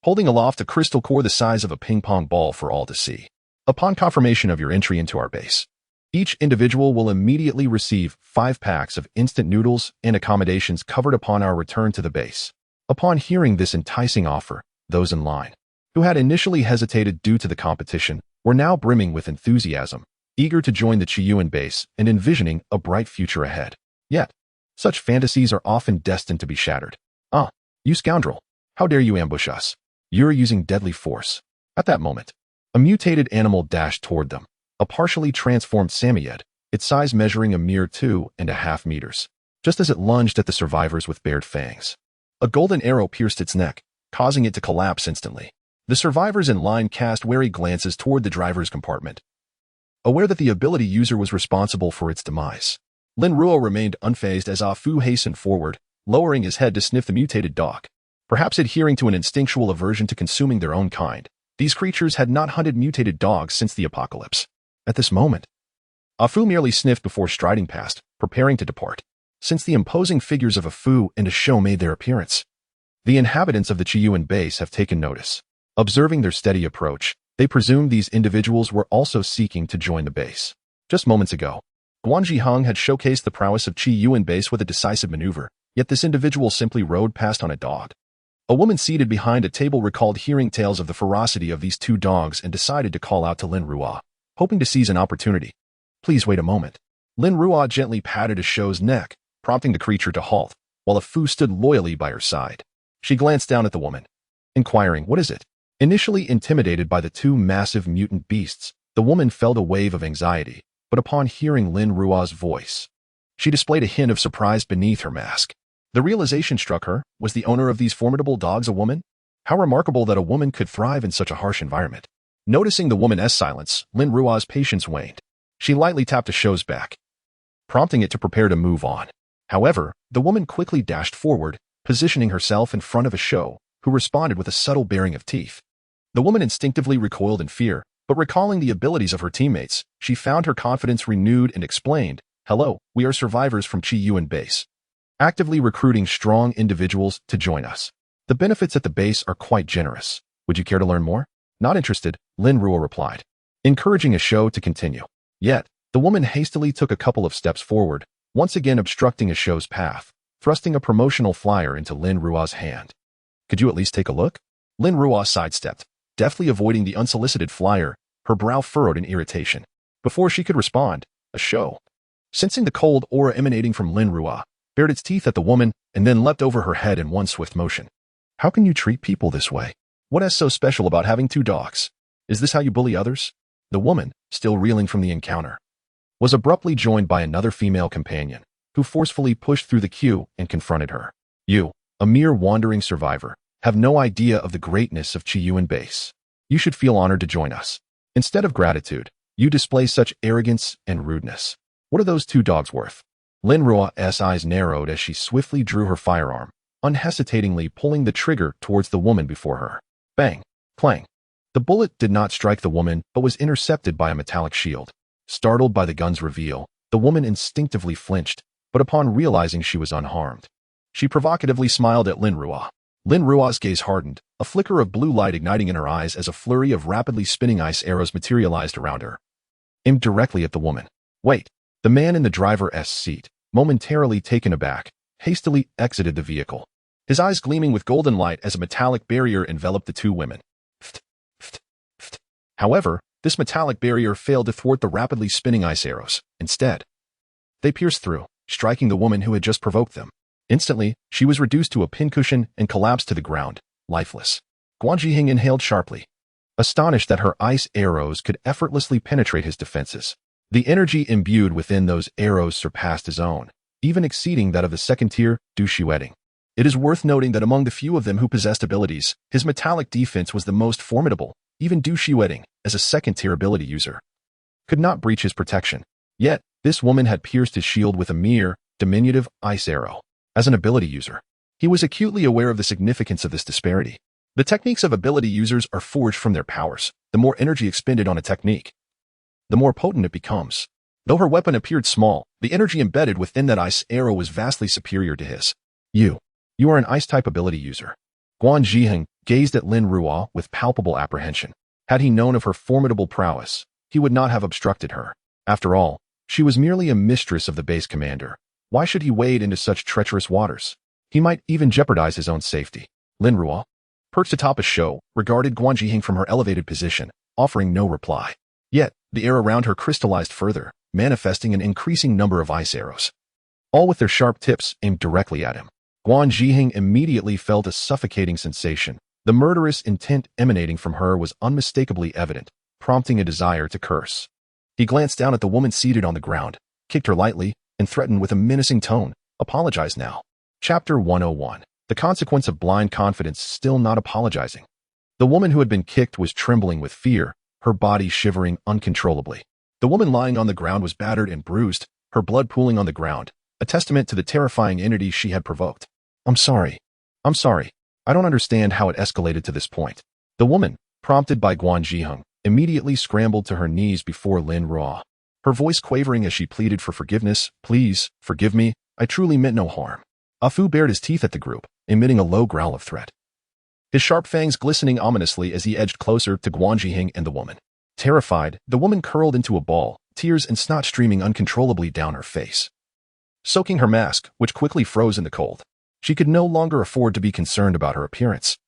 holding aloft a crystal core the size of a ping-pong ball for all to see. Upon confirmation of your entry into our base, each individual will immediately receive 5 packs of instant noodles and accommodations covered upon our return to the base. Upon hearing this enticing offer, those in line, who had initially hesitated due to the competition, were now brimming with enthusiasm, eager to join the Qiyuan base and envisioning a bright future ahead. Yet, such fantasies are often destined to be shattered. Ah, you scoundrel! How dare you ambush us? You're using deadly force. At that moment, a mutated animal dashed toward them, a partially transformed myriad, its size measuring a mere 2.5 meters. Just as it lunged at the survivors with bared fangs, a golden arrow pierced its neck, causing it to collapse instantly. The survivors in line cast wary glances toward the driver's compartment, aware that the ability user was responsible for its demise. Lin Ruo remained unfazed as Ah Fu hastened forward, lowering his head to sniff the mutated dog. Perhaps adhering to an instinctual aversion to consuming their own kind, these creatures had not hunted mutated dogs since the apocalypse. At this moment, Ah Fu merely sniffed before striding past, preparing to depart. Since the imposing figures of Ah Fu and a show made their appearance, the inhabitants of the Chiyuan base have taken notice. Observing their steady approach, they presumed these individuals were also seeking to join the base. Just moments ago, Guanji Heng had showcased the prowess of Chiyuan base with a decisive maneuver, yet this individual simply rode past on a dog. A woman seated behind a table recalled hearing tales of the ferocity of these two dogs and decided to call out to Lin Ruo, hoping to seize an opportunity. Please wait a moment. Lin Ruo gently patted a show's neck, prompting the creature to halt, while Ah Fu stood loyally by her side. She glanced down at the woman, inquiring, "What is it?" Initially intimidated by the two massive mutant beasts, the woman felt a wave of anxiety, but upon hearing Lin Ruo's voice, she displayed a hint of surprise beneath her mask. The realization struck her, was the owner of these formidable dogs a woman? How remarkable that a woman could thrive in such a harsh environment. Noticing the woman's silence, Lin Ruo's patience waned. She lightly tapped a show's back, prompting it to prepare to move on. However, the woman quickly dashed forward, positioning herself in front of a show, who responded with a subtle baring of teeth. The woman instinctively recoiled in fear, but recalling the abilities of her teammates, she found her confidence renewed and explained, "Hello, we are survivors from Chiyuan base, actively recruiting strong individuals to join us. The benefits at the base are quite generous. Would you care to learn more?" "Not interested," Lin Ruo replied, encouraging a show to continue. Yet, the woman hastily took a couple of steps forward, once again obstructing a show's path, thrusting a promotional flyer into Lin Ruo's hand. "Could you at least take a look?" Lin Ruo sidestepped, deftly avoiding the unsolicited flyer, her brow furrowed in irritation. Before she could respond, a show, sensing the cold aura emanating from Lin Ruo, bared its teeth at the woman and then leapt over her head in one swift motion. "How can you treat people this way? What is so special about having two dogs? Is this how you bully others?" The woman, still reeling from the encounter, was abruptly joined by another female companion, who forcefully pushed through the queue and confronted her. "You, a mere wandering survivor, have no idea of the greatness of Chiyuan base. You should feel honored to join us. Instead of gratitude, you display such arrogance and rudeness. What are those two dogs worth?" Lin Ruo's eyes narrowed as she swiftly drew her firearm, unhesitatingly pulling the trigger towards the woman before her. Bang! Clang! The bullet did not strike the woman but was intercepted by a metallic shield. Startled by the gun's reveal, the woman instinctively flinched, but upon realizing she was unharmed, she provocatively smiled at Lin Ruo. Lin Ruo's gaze hardened, a flicker of blue light igniting in her eyes as a flurry of rapidly spinning ice arrows materialized around her, aimed directly at the woman. "Wait!" The man in the driver's seat, momentarily taken aback, hastily exited the vehicle, his eyes gleaming with golden light as a metallic barrier enveloped the two women. However, this metallic barrier failed to thwart the rapidly spinning ice arrows. Instead, they pierced through, striking the woman who had just provoked them. Instantly, she was reduced to a pincushion and collapsed to the ground, lifeless. Guanji Heng inhaled sharply, astonished that her ice arrows could effortlessly penetrate his defenses. The energy imbued within those arrows surpassed his own, even exceeding that of the second-tier Du Shueting. It is worth noting that among the few of them who possessed abilities, his metallic defense was the most formidable. Even Du Shueting, as a second-tier ability user, could not breach his protection. Yet, this woman had pierced his shield with a mere, diminutive ice arrow. As an ability user, he was acutely aware of the significance of this disparity. The techniques of ability users are forged from their powers. The more energy expended on a technique, the more potent it becomes. Though her weapon appeared small, the energy embedded within that ice arrow was vastly superior to his. You are an ice-type ability user." Guan Zhiheng gazed at Lin Ruo with palpable apprehension. Had he known of her formidable prowess, he would not have obstructed her. After all, she was merely a mistress of the base commander. Why should he wade into such treacherous waters? He might even jeopardize his own safety. Lin Ruo, perched atop a show, regarded Guan Zhiheng from her elevated position, offering no reply. Yet, the air around her crystallized further, manifesting an increasing number of ice arrows, all with their sharp tips aimed directly at him. Guan Zhiheng immediately felt a suffocating sensation. The murderous intent emanating from her was unmistakably evident, prompting a desire to curse. He glanced down at the woman seated on the ground, kicked her lightly, and threatened with a menacing tone, "Apologize now." Chapter 101. The consequence of blind confidence. Still not apologizing. The woman who had been kicked was trembling with fear, her body shivering uncontrollably. The woman lying on the ground was battered and bruised, her blood pooling on the ground, a testament to the terrifying entity she had provoked. I'm sorry. I'm sorry. I don't understand how it escalated to this point. The woman, prompted by Guan Zhiheng, immediately scrambled to her knees before Lin Ruo, her voice quavering as she pleaded for forgiveness. Please, forgive me, I truly meant no harm. Ah Fu bared his teeth at the group, emitting a low growl of threat. His sharp fangs glistening ominously as he edged closer to Guan Zhiheng and the woman. Terrified, the woman curled into a ball, tears and snot streaming uncontrollably down her face, soaking her mask, which quickly froze in the cold. She could no longer afford to be concerned about her appearance.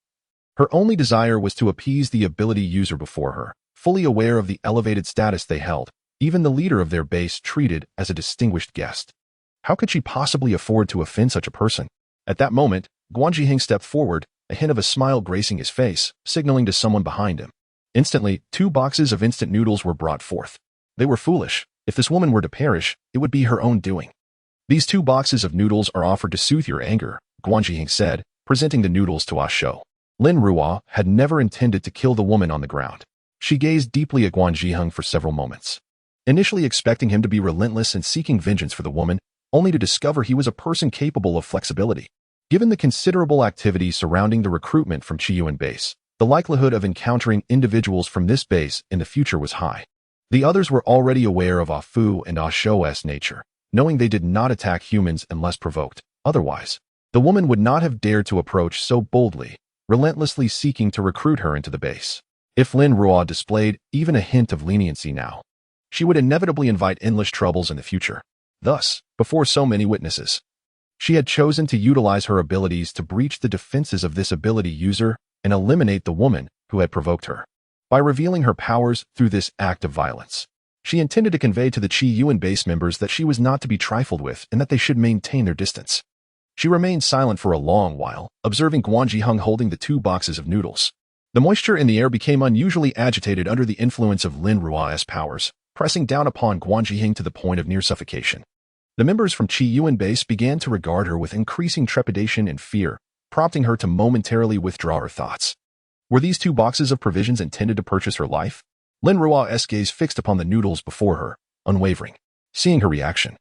Her only desire was to appease the ability user before her, fully aware of the elevated status they held, even the leader of their base treated as a distinguished guest. How could she possibly afford to offend such a person? At that moment, Guan Zhiheng stepped forward, a hint of a smile gracing his face, signaling to someone behind him. Instantly, 2 boxes of instant noodles were brought forth. They were foolish. If this woman were to perish, it would be her own doing. These 2 boxes of noodles are offered to soothe your anger, Guan Zhiheng said, presenting the noodles to Ah Shou. Lin Ruo had never intended to kill the woman on the ground. She gazed deeply at Guan Zhiheng for several moments, initially expecting him to be relentless and seeking vengeance for the woman, only to discover he was a person capable of flexibility. Given the considerable activity surrounding the recruitment from Qiyuan base, the likelihood of encountering individuals from this base in the future was high. The others were already aware of Ah Fu and Ah Shou's nature, knowing they did not attack humans unless provoked. Otherwise, the woman would not have dared to approach so boldly, relentlessly seeking to recruit her into the base. If Lin Ruo displayed even a hint of leniency now, she would inevitably invite endless troubles in the future. Thus, before so many witnesses, she had chosen to utilize her abilities to breach the defenses of this ability user and eliminate the woman who had provoked her. By revealing her powers through this act of violence, she intended to convey to the Qiyuan base members that she was not to be trifled with and that they should maintain their distance. She remained silent for a long while, observing Guan Zhiheng holding the 2 boxes of noodles. The moisture in the air became unusually agitated under the influence of Lin Ruo's powers, pressing down upon Guan Zhiheng to the point of near suffocation. The members from Qiyuan base began to regard her with increasing trepidation and fear, prompting her to momentarily withdraw her thoughts. Were these 2 boxes of provisions intended to purchase her life? Lin Ruo's gaze fixed upon the noodles before her, unwavering. Seeing her reaction,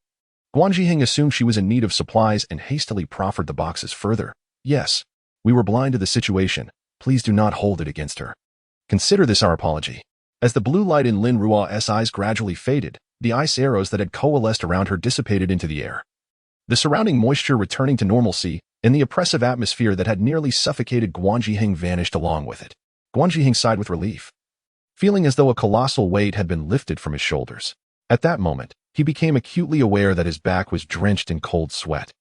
Guan Zhiheng assumed she was in need of supplies and hastily proffered the boxes further. Yes, we were blind to the situation. Please do not hold it against her. Consider this our apology. As the blue light in Lin Ruo's eyes gradually faded, the ice arrows that had coalesced around her dissipated into the air. The surrounding moisture returning to normalcy, and the oppressive atmosphere that had nearly suffocated Guan Zhiheng vanished along with it. Guan Zhiheng sighed with relief, feeling as though a colossal weight had been lifted from his shoulders. At that moment, he became acutely aware that his back was drenched in cold sweat,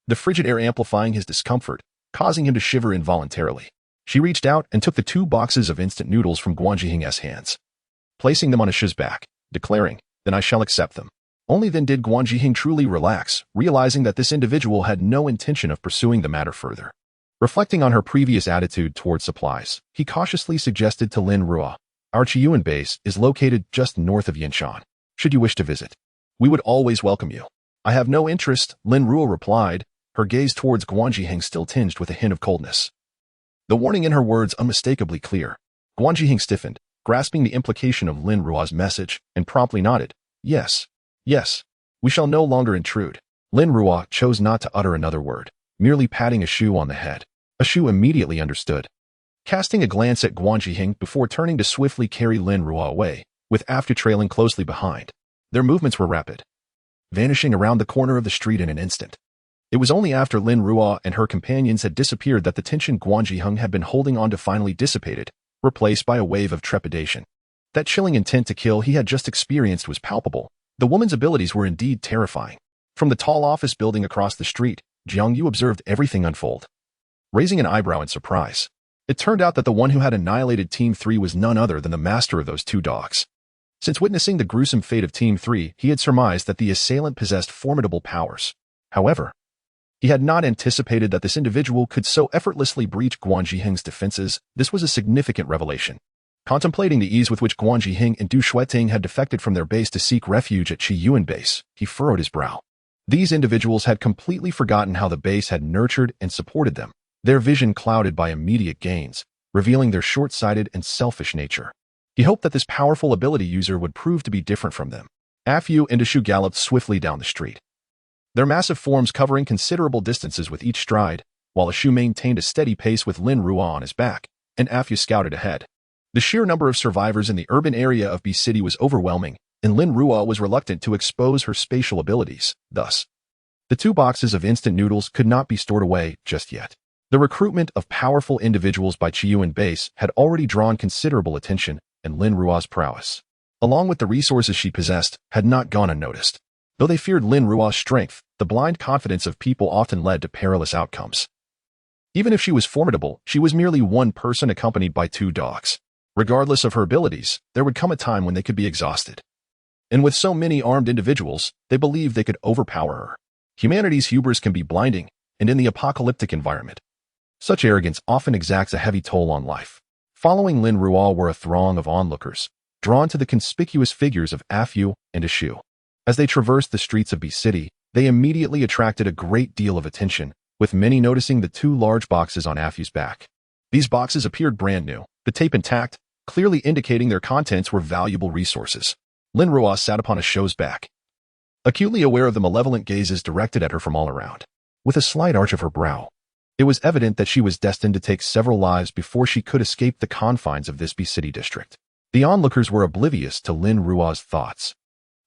the frigid air amplifying his discomfort, causing him to shiver involuntarily. She reached out and took the 2 boxes of instant noodles from Guan Zhiheng's hands, placing them on Ah Shou's back, declaring, "Then I shall accept them." Only then did Guan Zhiheng truly relax, realizing that this individual had no intention of pursuing the matter further. Reflecting on her previous attitude toward supplies, he cautiously suggested to Lin Ruo, "Our Qiyuan base is located just north of Yanshan. Should you wish to visit, we would always welcome you." "I have no interest," Lin Ruo replied, her gaze towards Guan Zhiheng still tinged with a hint of coldness. The warning in her words unmistakably clear. Guan Zhiheng stiffened, grasping the implication of Lin Ruo's message, and promptly nodded. Yes, we shall no longer intrude." Lin Ruo chose not to utter another word, merely patting Ah Shou on the head. Ah Shou immediately understood, casting a glance at Guan Zhiheng before turning to swiftly carry Lin Ruo away, with after trailing closely behind. Their movements were rapid, vanishing around the corner of the street in an instant. It was only after Lin Ruo and her companions had disappeared that the tension Guan Zhiheng had been holding on to finally dissipated, replaced by a wave of trepidation. That chilling intent to kill he had just experienced was palpable. The woman's abilities were indeed terrifying. From the tall office building across the street, Jiang Yu observed everything unfold, raising an eyebrow in surprise. It turned out that the one who had annihilated Team 3 was none other than the master of those 2 dogs. Since witnessing the gruesome fate of Team 3, he had surmised that the assailant possessed formidable powers. However, he had not anticipated that this individual could so effortlessly breach Guan Zhiheng's defenses. This was a significant revelation. Contemplating the ease with which Guan Zhiheng and Du Shueting had defected from their base to seek refuge at Qiyuan base, he furrowed his brow. These individuals had completely forgotten how the base had nurtured and supported them, their vision clouded by immediate gains, revealing their short-sighted and selfish nature. He hoped that this powerful ability user would prove to be different from them. Afu and Ishu galloped swiftly down the street, their massive forms covering considerable distances with each stride, while Ishu maintained a steady pace with Lin Ruo on his back, and Afu scouted ahead. The sheer number of survivors in the urban area of B City was overwhelming, and Lin Ruo was reluctant to expose her spatial abilities. Thus, the 2 boxes of instant noodles could not be stored away just yet. The recruitment of powerful individuals by Chiyuan base had already drawn considerable attention, and Lin Ruo's prowess, along with the resources she possessed, had not gone unnoticed. Though they feared Lin Ruo's strength, the blind confidence of people often led to perilous outcomes. Even if she was formidable, she was merely one person accompanied by 2 dogs. Regardless of her abilities, there would come a time when they could be exhausted. And with so many armed individuals, they believed they could overpower her. Humanity's hubris can be blinding, and in the apocalyptic environment, such arrogance often exacts a heavy toll on life. Following Lin Ruo were a throng of onlookers, drawn to the conspicuous figures of Afu and Ishu. As they traversed the streets of B City, they immediately attracted a great deal of attention, with many noticing the 2 large boxes on Afu's back. These boxes appeared brand new, the tape intact, clearly indicating their contents were valuable resources. Lin Ruo sat upon Ishu's back, acutely aware of the malevolent gazes directed at her from all around. With a slight arch of her brow, it was evident that she was destined to take several lives before she could escape the confines of this B City district. The onlookers were oblivious to Lin Ruo's thoughts.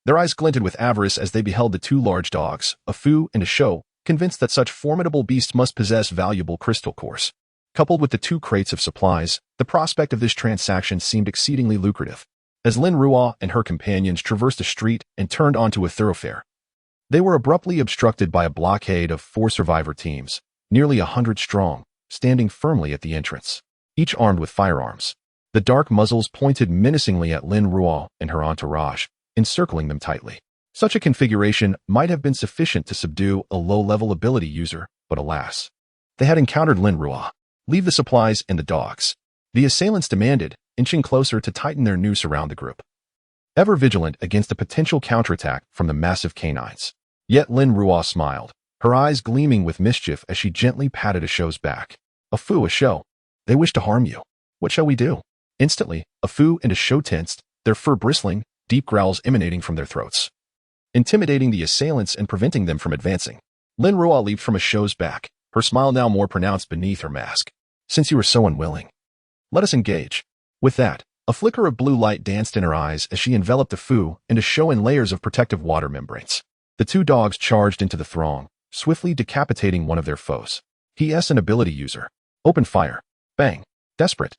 Their eyes glinted with avarice as they beheld the 2 large dogs, Afu and Ishu, convinced that such formidable beasts must possess valuable crystal cores. Coupled with the 2 crates of supplies, the prospect of this transaction seemed exceedingly lucrative. As Lin Ruo and her companions traversed a street and turned onto a thoroughfare, they were abruptly obstructed by a blockade of 4 survivor teams, nearly 100 strong, standing firmly at the entrance, each armed with firearms. The dark muzzles pointed menacingly at Lin Ruo and her entourage, encircling them tightly. Such a configuration might have been sufficient to subdue a low-level ability user, but alas, they had encountered Lin Ruo. Leave the supplies and the dogs, the assailants demanded, inching closer to tighten their noose around the group, ever vigilant against a potential counterattack from the massive canines. Yet Lin Ruo smiled, her eyes gleaming with mischief as she gently patted Ishu's back. Afu, Ishu, they wish to harm you. What shall we do? Instantly, Afu and Ishu tensed, their fur bristling, deep growls emanating from their throats, intimidating the assailants and preventing them from advancing. Lin Ruo leaped from Ishu's back, her smile now more pronounced beneath her mask. Since you are so unwilling, let us engage. With that, a flicker of blue light danced in her eyes as she enveloped Afu and Ishu in layers of protective water membranes. The 2 dogs charged into the throng, swiftly decapitating one of their foes. He.S. an ability user. Open fire. Bang. Desperate.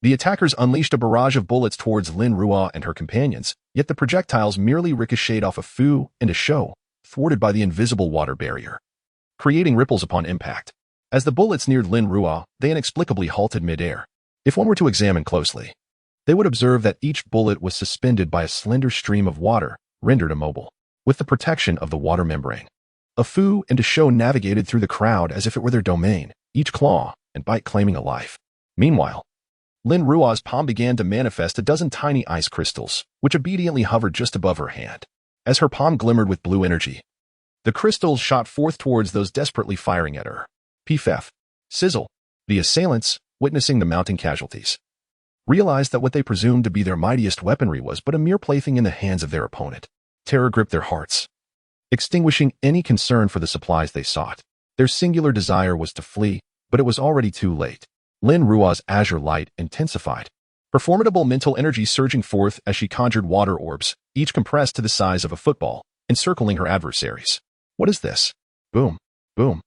The attackers unleashed a barrage of bullets towards Lin Ruo and her companions, yet the projectiles merely ricocheted off Afu and Ishu, thwarted by the invisible water barrier, creating ripples upon impact. As the bullets neared Lin Ruo, they inexplicably halted mid-air. If one were to examine closely, they would observe that each bullet was suspended by a slender stream of water, rendered immobile, with the protection of the water membrane. Afu and Ishu navigated through the crowd as if it were their domain, each claw and bite claiming a life. Meanwhile, Lin Ruo's palm began to manifest a dozen tiny ice crystals, which obediently hovered just above her hand. As her palm glimmered with blue energy, the crystals shot forth towards those desperately firing at her. Pff. Sizzle. The assailants, witnessing the mounting casualties, realized that what they presumed to be their mightiest weaponry was but a mere plaything in the hands of their opponent. Terror gripped their hearts, extinguishing any concern for the supplies they sought. Their singular desire was to flee, but it was already too late. Lin Ruo's azure light intensified, her formidable mental energy surging forth as she conjured water orbs, each compressed to the size of a football, encircling her adversaries. What is this? Boom. Boom.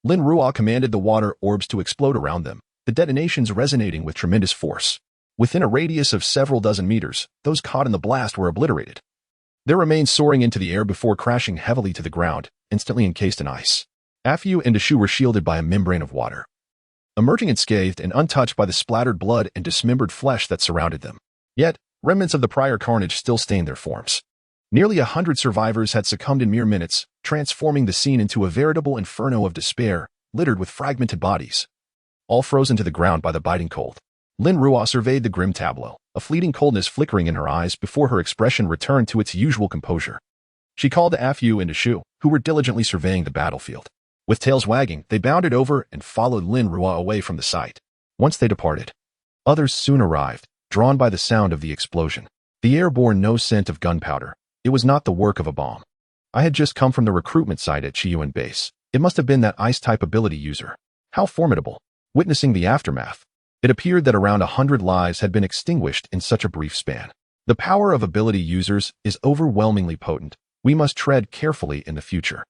Lin Ruo commanded the water orbs to explode around them, the detonations resonating with tremendous force. Within a radius of several dozen meters, those caught in the blast were obliterated, their remains soaring into the air before crashing heavily to the ground, instantly encased in ice. Afu and Ishu were shielded by a membrane of water, emerging unscathed and untouched by the splattered blood and dismembered flesh that surrounded them. Yet, remnants of the prior carnage still stained their forms. Nearly 100 survivors had succumbed in mere minutes, transforming the scene into a veritable inferno of despair, littered with fragmented bodies, all frozen to the ground by the biting cold. Lin Ruo surveyed the grim tableau, a fleeting coldness flickering in her eyes before her expression returned to its usual composure. She called to Afu and Ishu, who were diligently surveying the battlefield. With tails wagging, they bounded over and followed Lin Ruo away from the site. Once they departed, Others soon arrived, drawn by the sound of the explosion. The air bore no scent of gunpowder. It was not the work of a bomb. I had just come from the recruitment site at Chiyuan Base. It must have been that ice-type ability user. How formidable. Witnessing the aftermath, it appeared that around 100 lives had been extinguished in such a brief span. The power of ability users is overwhelmingly potent. We must tread carefully in the future.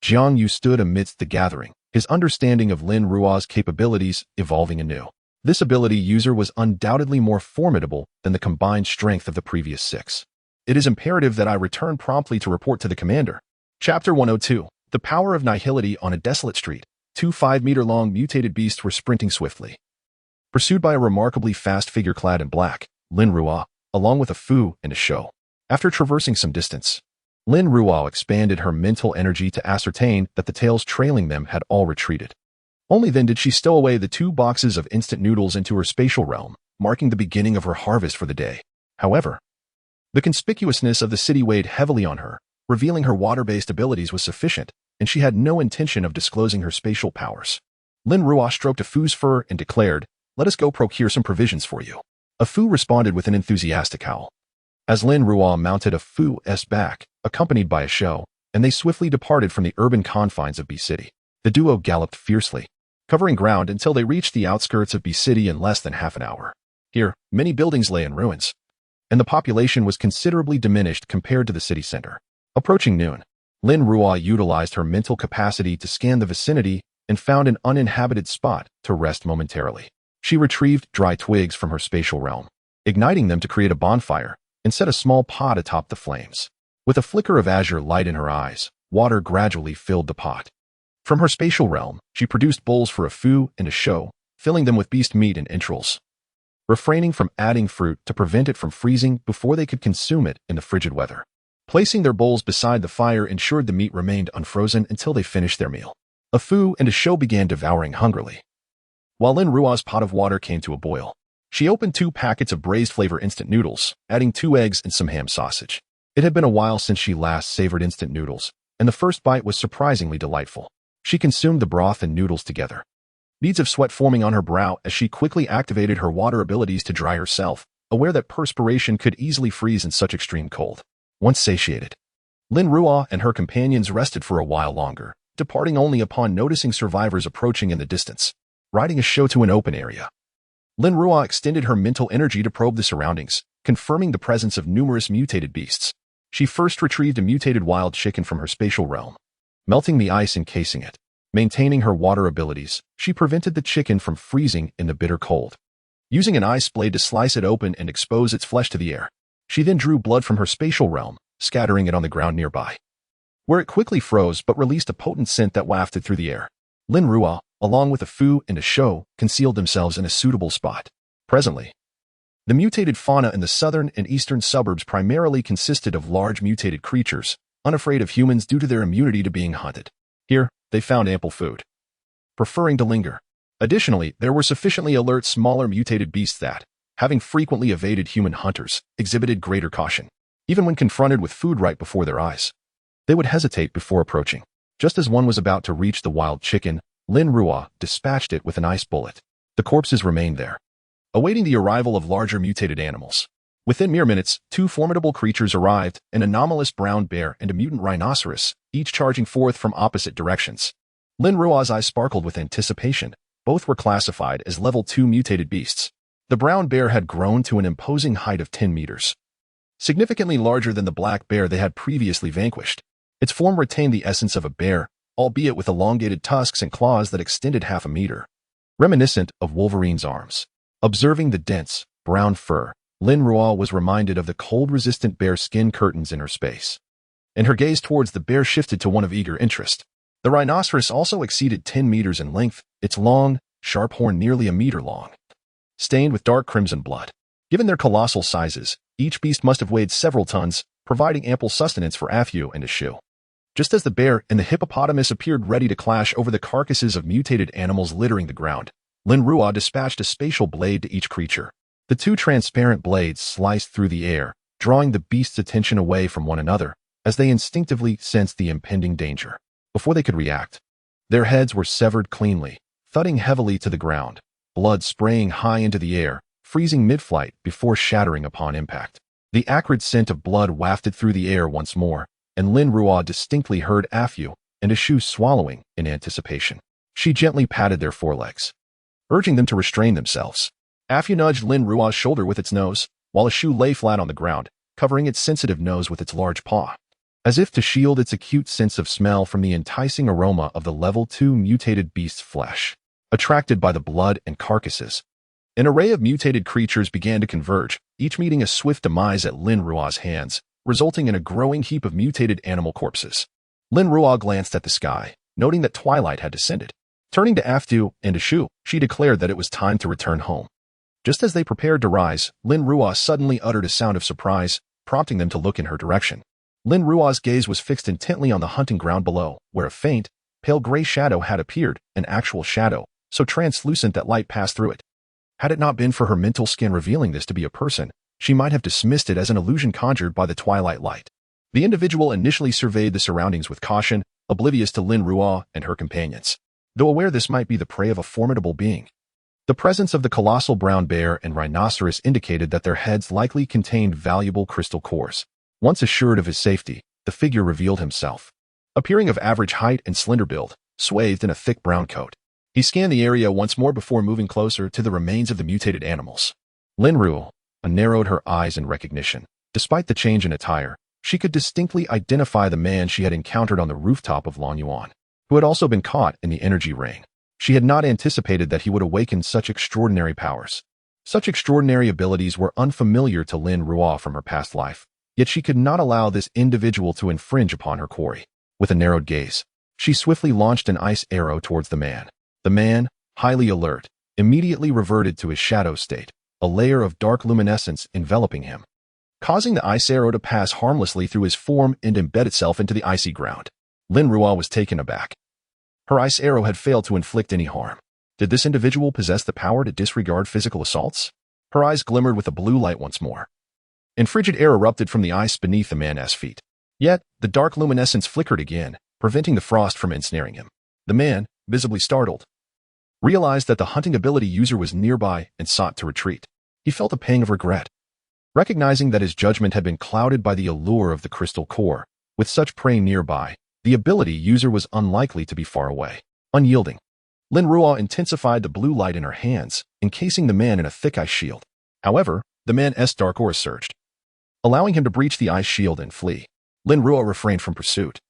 Jiang Yu stood amidst the gathering, his understanding of Lin Ruo's capabilities evolving anew. This ability user was undoubtedly more formidable than the combined strength of the previous 6. It is imperative that I return promptly to report to the commander. Chapter 102. The Power of Nihility on a Desolate Street. 2 5-meter-long mutated beasts were sprinting swiftly. Pursued by a remarkably fast figure clad in black, Lin Ruo, along with a Fu and a Shou. After traversing some distance, Lin Ruo expanded her mental energy to ascertain that the tails trailing them had all retreated. Only then did she stow away the 2 boxes of instant noodles into her spatial realm, marking the beginning of her harvest for the day. However, the conspicuousness of the city weighed heavily on her. Revealing her water-based abilities was sufficient, and she had no intention of disclosing her spatial powers. Lin Ruo stroked a Fu's fur and declared, "Let us go procure some provisions for you." A Fu responded with an enthusiastic howl. As Lin Ruo mounted a Fu's back, accompanied by a Shou, and they swiftly departed from the urban confines of B City. The duo galloped fiercely, covering ground until they reached the outskirts of B City in less than half an hour. Here, many buildings lay in ruins, and the population was considerably diminished compared to the city center. Approaching noon, Lin Ruo utilized her mental capacity to scan the vicinity and found an uninhabited spot to rest momentarily. She retrieved dry twigs from her spatial realm, igniting them to create a bonfire, and set a small pot atop the flames. With a flicker of azure light in her eyes, water gradually filled the pot. From her spatial realm, she produced bowls for a Fu and a Shou, filling them with beast meat and entrails, refraining from adding fruit to prevent it from freezing before they could consume it in the frigid weather. Placing their bowls beside the fire ensured the meat remained unfrozen until they finished their meal. A Fu and a Shou began devouring hungrily, while Lin Ruo's pot of water came to a boil. She opened 2 packets of braised flavor instant noodles, adding 2 eggs and some ham sausage. It had been a while since she last savored instant noodles, and the first bite was surprisingly delightful. She consumed the broth and noodles together, beads of sweat forming on her brow as she quickly activated her water abilities to dry herself, aware that perspiration could easily freeze in such extreme cold. Once satiated, Lin Ruo and her companions rested for a while longer, departing only upon noticing survivors approaching in the distance. Riding a Shou to an open area, Lin Ruo extended her mental energy to probe the surroundings, confirming the presence of numerous mutated beasts. She first retrieved a mutated wild chicken from her spatial realm, melting the ice encasing it. Maintaining her water abilities, she prevented the chicken from freezing in the bitter cold, using an ice blade to slice it open and expose its flesh to the air. She then drew blood from her spatial realm, scattering it on the ground nearby, where it quickly froze but released a potent scent that wafted through the air. Lin Ruo, along with a Fu and a Shou, concealed themselves in a suitable spot. Presently, the mutated fauna in the southern and eastern suburbs primarily consisted of large mutated creatures, unafraid of humans due to their immunity to being hunted. Here, they found ample food, preferring to linger. Additionally, there were sufficiently alert smaller mutated beasts that, having frequently evaded human hunters, exhibited greater caution. Even when confronted with food right before their eyes, they would hesitate before approaching. Just as one was about to reach the wild chicken, Lin Ruo dispatched it with an ice bullet. The corpses remained there, awaiting the arrival of larger mutated animals. Within mere minutes, 2 formidable creatures arrived, an anomalous brown bear and a mutant rhinoceros, each charging forth from opposite directions. Lin Ruo's eyes sparkled with anticipation. Both were classified as level 2 mutated beasts. The brown bear had grown to an imposing height of 10 meters, significantly larger than the black bear they had previously vanquished. Its form retained the essence of a bear, albeit with elongated tusks and claws that extended half a meter, reminiscent of Wolverine's arms. Observing the dense, brown fur, Lin Ruo was reminded of the cold-resistant bear skin curtains in her space, and her gaze towards the bear shifted to one of eager interest. The rhinoceros also exceeded 10 meters in length, its long, sharp horn nearly a meter long, stained with dark crimson blood. Given their colossal sizes, each beast must have weighed several tons, providing ample sustenance for a Fu and a Shou. Just as the bear and the hippopotamus appeared ready to clash over the carcasses of mutated animals littering the ground, Lin Ruo dispatched a spatial blade to each creature. The 2 transparent blades sliced through the air, drawing the beast's attention away from one another, as they instinctively sensed the impending danger. Before they could react, their heads were severed cleanly, thudding heavily to the ground, blood spraying high into the air, freezing mid-flight before shattering upon impact. The acrid scent of blood wafted through the air once more, and Lin Ruo distinctly heard Afu and Ashu swallowing in anticipation. She gently patted their forelegs, urging them to restrain themselves. Afu nudged Lin Ruo's shoulder with its nose, while Ashu lay flat on the ground, covering its sensitive nose with its large paw, as if to shield its acute sense of smell from the enticing aroma of the level 2 mutated beast's flesh. Attracted by the blood and carcasses, an array of mutated creatures began to converge, each meeting a swift demise at Lin Ruo's hands, resulting in a growing heap of mutated animal corpses. Lin Ruo glanced at the sky, noting that twilight had descended. Turning to Aftu and Ashu, she declared that it was time to return home. Just as they prepared to rise, Lin Ruo suddenly uttered a sound of surprise, prompting them to look in her direction. Lin Ruo's gaze was fixed intently on the hunting ground below, where a faint, pale gray shadow had appeared, an actual shadow, so translucent that light passed through it. Had it not been for her mental skin revealing this to be a person, she might have dismissed it as an illusion conjured by the twilight light. The individual initially surveyed the surroundings with caution, oblivious to Lin Ruo and her companions, though aware this might be the prey of a formidable being. The presence of the colossal brown bear and rhinoceros indicated that their heads likely contained valuable crystal cores. Once assured of his safety, the figure revealed himself, appearing of average height and slender build, swathed in a thick brown coat. He scanned the area once more before moving closer to the remains of the mutated animals. Lin Ruo narrowed her eyes in recognition. Despite the change in attire, she could distinctly identify the man she had encountered on the rooftop of Longyuan, who had also been caught in the energy ring. She had not anticipated that he would awaken such extraordinary powers. Such extraordinary abilities were unfamiliar to Lin Ruo from her past life, yet she could not allow this individual to infringe upon her quarry. With a narrowed gaze, she swiftly launched an ice arrow towards the man. The man, highly alert, immediately reverted to his shadow state, a layer of dark luminescence enveloping him, causing the ice arrow to pass harmlessly through his form and embed itself into the icy ground. Lin Ruo was taken aback. Her ice arrow had failed to inflict any harm. Did this individual possess the power to disregard physical assaults? Her eyes glimmered with a blue light once more, and frigid air erupted from the ice beneath the man's feet. Yet, the dark luminescence flickered again, preventing the frost from ensnaring him. The man, visibly startled, realized that the hunting ability user was nearby and sought to retreat. He felt a pang of regret, recognizing that his judgment had been clouded by the allure of the crystal core. With such prey nearby, the ability user was unlikely to be far away. Unyielding, Lin Ruo intensified the blue light in her hands, encasing the man in a thick ice shield. However, the man's dark aura surged, allowing him to breach the ice shield and flee. Lin Ruo refrained from pursuit,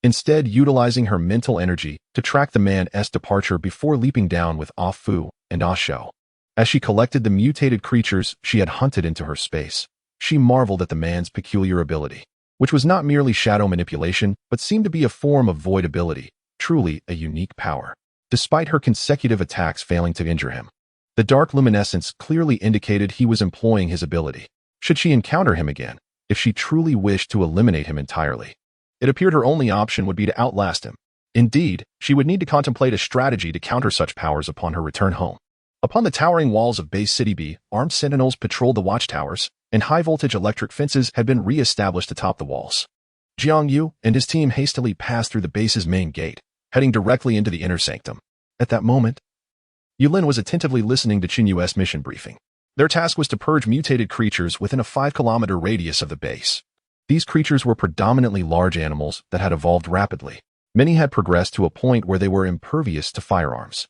instead utilizing her mental energy to track the man's departure before leaping down with Ah Fu and Ah Shou. As she collected the mutated creatures she had hunted into her space, she marveled at the man's peculiar ability, which was not merely shadow manipulation, but seemed to be a form of void ability, truly a unique power. Despite her consecutive attacks failing to injure him, the dark luminescence clearly indicated he was employing his ability. Should she encounter him again, if she truly wished to eliminate him entirely, it appeared her only option would be to outlast him. Indeed, she would need to contemplate a strategy to counter such powers upon her return home. Upon the towering walls of Base City B, armed sentinels patrolled the watchtowers, and high-voltage electric fences had been re-established atop the walls. Jiang Yu and his team hastily passed through the base's main gate, heading directly into the inner sanctum. At that moment, Yulin was attentively listening to Qin Yu's mission briefing. Their task was to purge mutated creatures within a 5-kilometer radius of the base. These creatures were predominantly large animals that had evolved rapidly. Many had progressed to a point where they were impervious to firearms.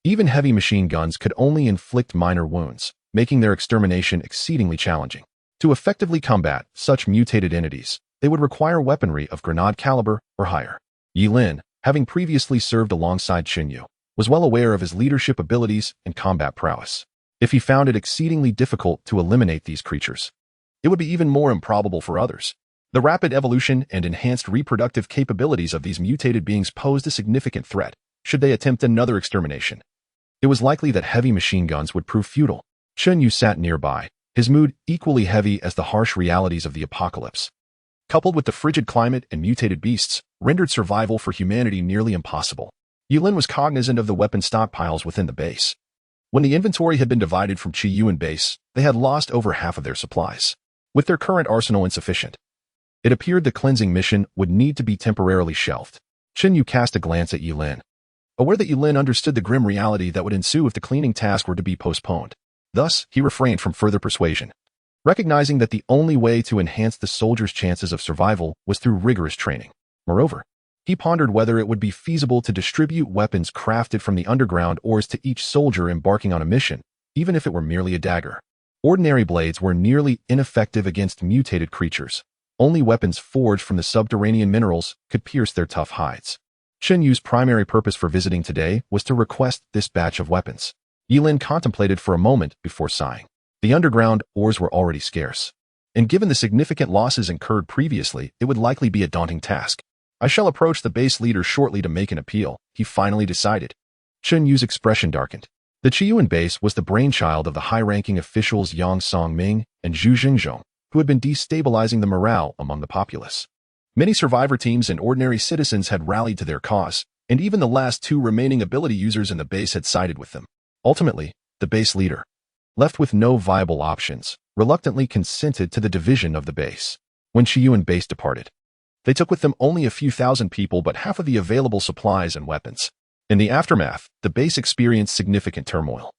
Even heavy machine guns could only inflict minor wounds, making their extermination exceedingly challenging. To effectively combat such mutated entities, they would require weaponry of grenade caliber or higher. Yi Lin, having previously served alongside Qin Yu, was well aware of his leadership abilities and combat prowess. If he found it exceedingly difficult to eliminate these creatures, it would be even more improbable for others. The rapid evolution and enhanced reproductive capabilities of these mutated beings posed a significant threat. Should they attempt another extermination, it was likely that heavy machine guns would prove futile. Qin Yu sat nearby, his mood equally heavy as the harsh realities of the apocalypse, coupled with the frigid climate and mutated beasts, rendered survival for humanity nearly impossible. Yulin was cognizant of the weapon stockpiles within the base. When the inventory had been divided from Qi Yuan base, they had lost over half of their supplies. With their current arsenal insufficient, it appeared the cleansing mission would need to be temporarily shelved. Qin Yu cast a glance at Yulin, aware that Yulin understood the grim reality that would ensue if the cleaning task were to be postponed. Thus, he refrained from further persuasion, recognizing that the only way to enhance the soldiers' chances of survival was through rigorous training. Moreover, he pondered whether it would be feasible to distribute weapons crafted from the underground ores to each soldier embarking on a mission, even if it were merely a dagger. Ordinary blades were nearly ineffective against mutated creatures. Only weapons forged from the subterranean minerals could pierce their tough hides. Chen Yu's primary purpose for visiting today was to request this batch of weapons. Lin contemplated for a moment before sighing. The underground ores were already scarce, and given the significant losses incurred previously, it would likely be a daunting task. I shall approach the base leader shortly to make an appeal, he finally decided. Chen Yu's expression darkened. The Qiyuan base was the brainchild of the high-ranking officials Yang Songming and Zhu Xingzhong, who had been destabilizing the morale among the populace. Many survivor teams and ordinary citizens had rallied to their cause, and even the last two remaining ability users in the base had sided with them. Ultimately, the base leader, left with no viable options, reluctantly consented to the division of the base. When Qiyuan base departed, they took with them only a few thousand people but half of the available supplies and weapons. In the aftermath, the base experienced significant turmoil,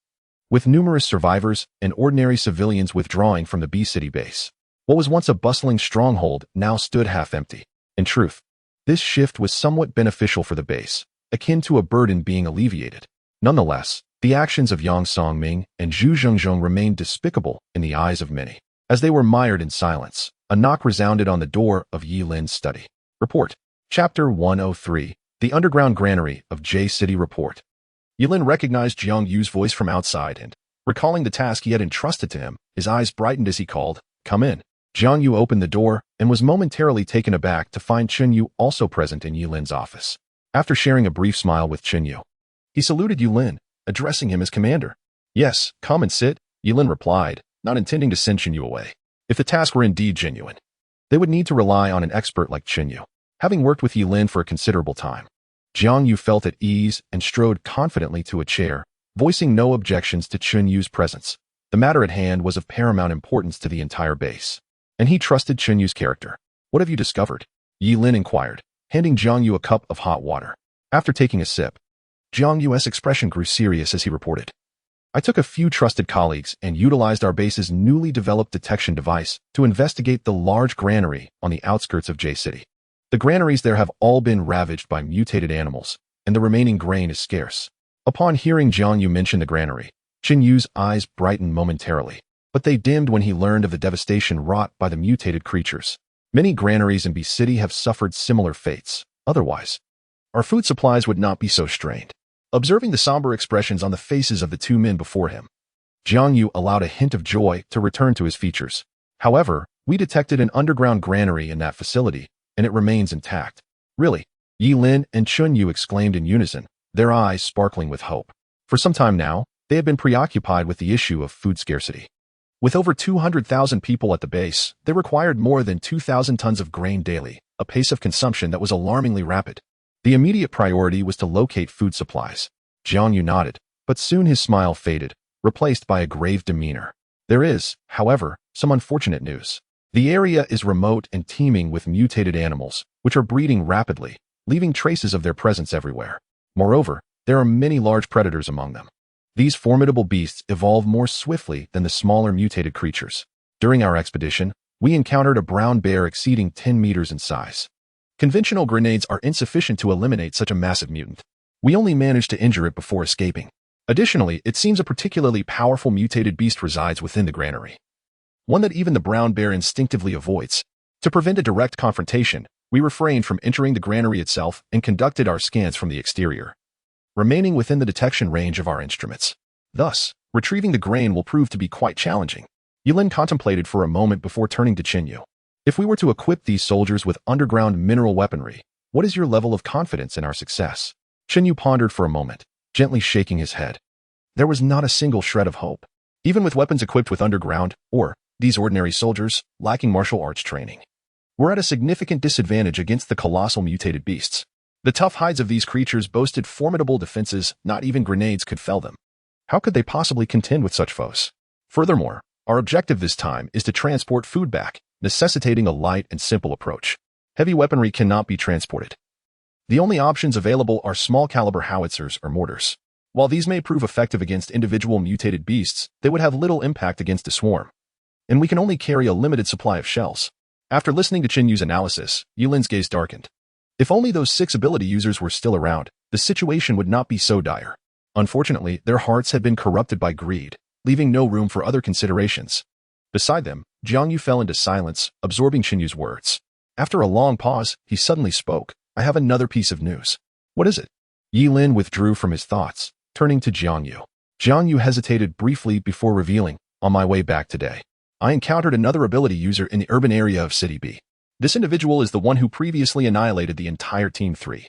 with numerous survivors and ordinary civilians withdrawing from the B-City base. What was once a bustling stronghold now stood half-empty. In truth, this shift was somewhat beneficial for the base, akin to a burden being alleviated. Nonetheless, the actions of Yang Songming and Zhu Xingzhong remained despicable in the eyes of many. As they were mired in silence, a knock resounded on the door of Lin's study. Report. Chapter 103. The Underground Granary of J-City Report. Lin recognized Jiang Yu's voice from outside and, recalling the task he had entrusted to him, his eyes brightened as he called, "Come in." Jiang Yu opened the door and was momentarily taken aback to find Chen Yu also present in Lin's office. After sharing a brief smile with Chen Yu, he saluted Lin, addressing him as commander. "Yes, come and sit," Lin replied, not intending to send Chen Yu away. If the task were indeed genuine, they would need to rely on an expert like Chen Yu. Having worked with Lin for a considerable time, Jiang Yu felt at ease and strode confidently to a chair, voicing no objections to Chen Yu's presence. The matter at hand was of paramount importance to the entire base, and he trusted Chen Yu's character. "What have you discovered?" Lin inquired, handing Jiang Yu a cup of hot water. After taking a sip, Jiang Yu's expression grew serious as he reported. "I took a few trusted colleagues and utilized our base's newly developed detection device to investigate the large granary on the outskirts of J-City. The granaries there have all been ravaged by mutated animals, and the remaining grain is scarce." Upon hearing Jiang Yu mention the granary, Chen Yu's eyes brightened momentarily, but they dimmed when he learned of the devastation wrought by the mutated creatures. Many granaries in B-City have suffered similar fates. Otherwise, our food supplies would not be so strained. Observing the somber expressions on the faces of the two men before him, Jiang Yu allowed a hint of joy to return to his features. "However, we detected an underground granary in that facility, and it remains intact." "Really?" Lin and Chen Yu exclaimed in unison, their eyes sparkling with hope. For some time now, they had been preoccupied with the issue of food scarcity. With over 200,000 people at the base, they required more than 2,000 tons of grain daily, a pace of consumption that was alarmingly rapid. The immediate priority was to locate food supplies. Jiang Yu nodded, but soon his smile faded, replaced by a grave demeanor. "There is, however, some unfortunate news. The area is remote and teeming with mutated animals, which are breeding rapidly, leaving traces of their presence everywhere. Moreover, there are many large predators among them. These formidable beasts evolve more swiftly than the smaller mutated creatures. During our expedition, we encountered a brown bear exceeding 10 meters in size. Conventional grenades are insufficient to eliminate such a massive mutant. We only managed to injure it before escaping. Additionally, it seems a particularly powerful mutated beast resides within the granary, one that even the brown bear instinctively avoids. To prevent a direct confrontation, we refrained from entering the granary itself and conducted our scans from the exterior, remaining within the detection range of our instruments. Thus, retrieving the grain will prove to be quite challenging." Lin contemplated for a moment before turning to Chen Yu. "If we were to equip these soldiers with underground mineral weaponry, what is your level of confidence in our success?" Chen Yu pondered for a moment, gently shaking his head. There was not a single shred of hope. Even with weapons equipped with underground, these ordinary soldiers, lacking martial arts training, were at a significant disadvantage against the colossal mutated beasts. The tough hides of these creatures boasted formidable defenses, not even grenades could fell them. How could they possibly contend with such foes? Furthermore, our objective this time is to transport food back, necessitating a light and simple approach. Heavy weaponry cannot be transported. The only options available are small-caliber howitzers or mortars. While these may prove effective against individual mutated beasts, they would have little impact against a swarm. And we can only carry a limited supply of shells. After listening to Qin Yu's analysis, Yilin's gaze darkened. If only those 6 ability users were still around, the situation would not be so dire. Unfortunately, their hearts had been corrupted by greed, leaving no room for other considerations. Beside them, Jiang Yu fell into silence, absorbing Qin Yu's words. After a long pause, he suddenly spoke. I have another piece of news. What is it? Yilin withdrew from his thoughts, turning to Jiang Yu. Jiang Yu hesitated briefly before revealing, on my way back today, I encountered another ability user in the urban area of City B. This individual is the one who previously annihilated the entire Team 3.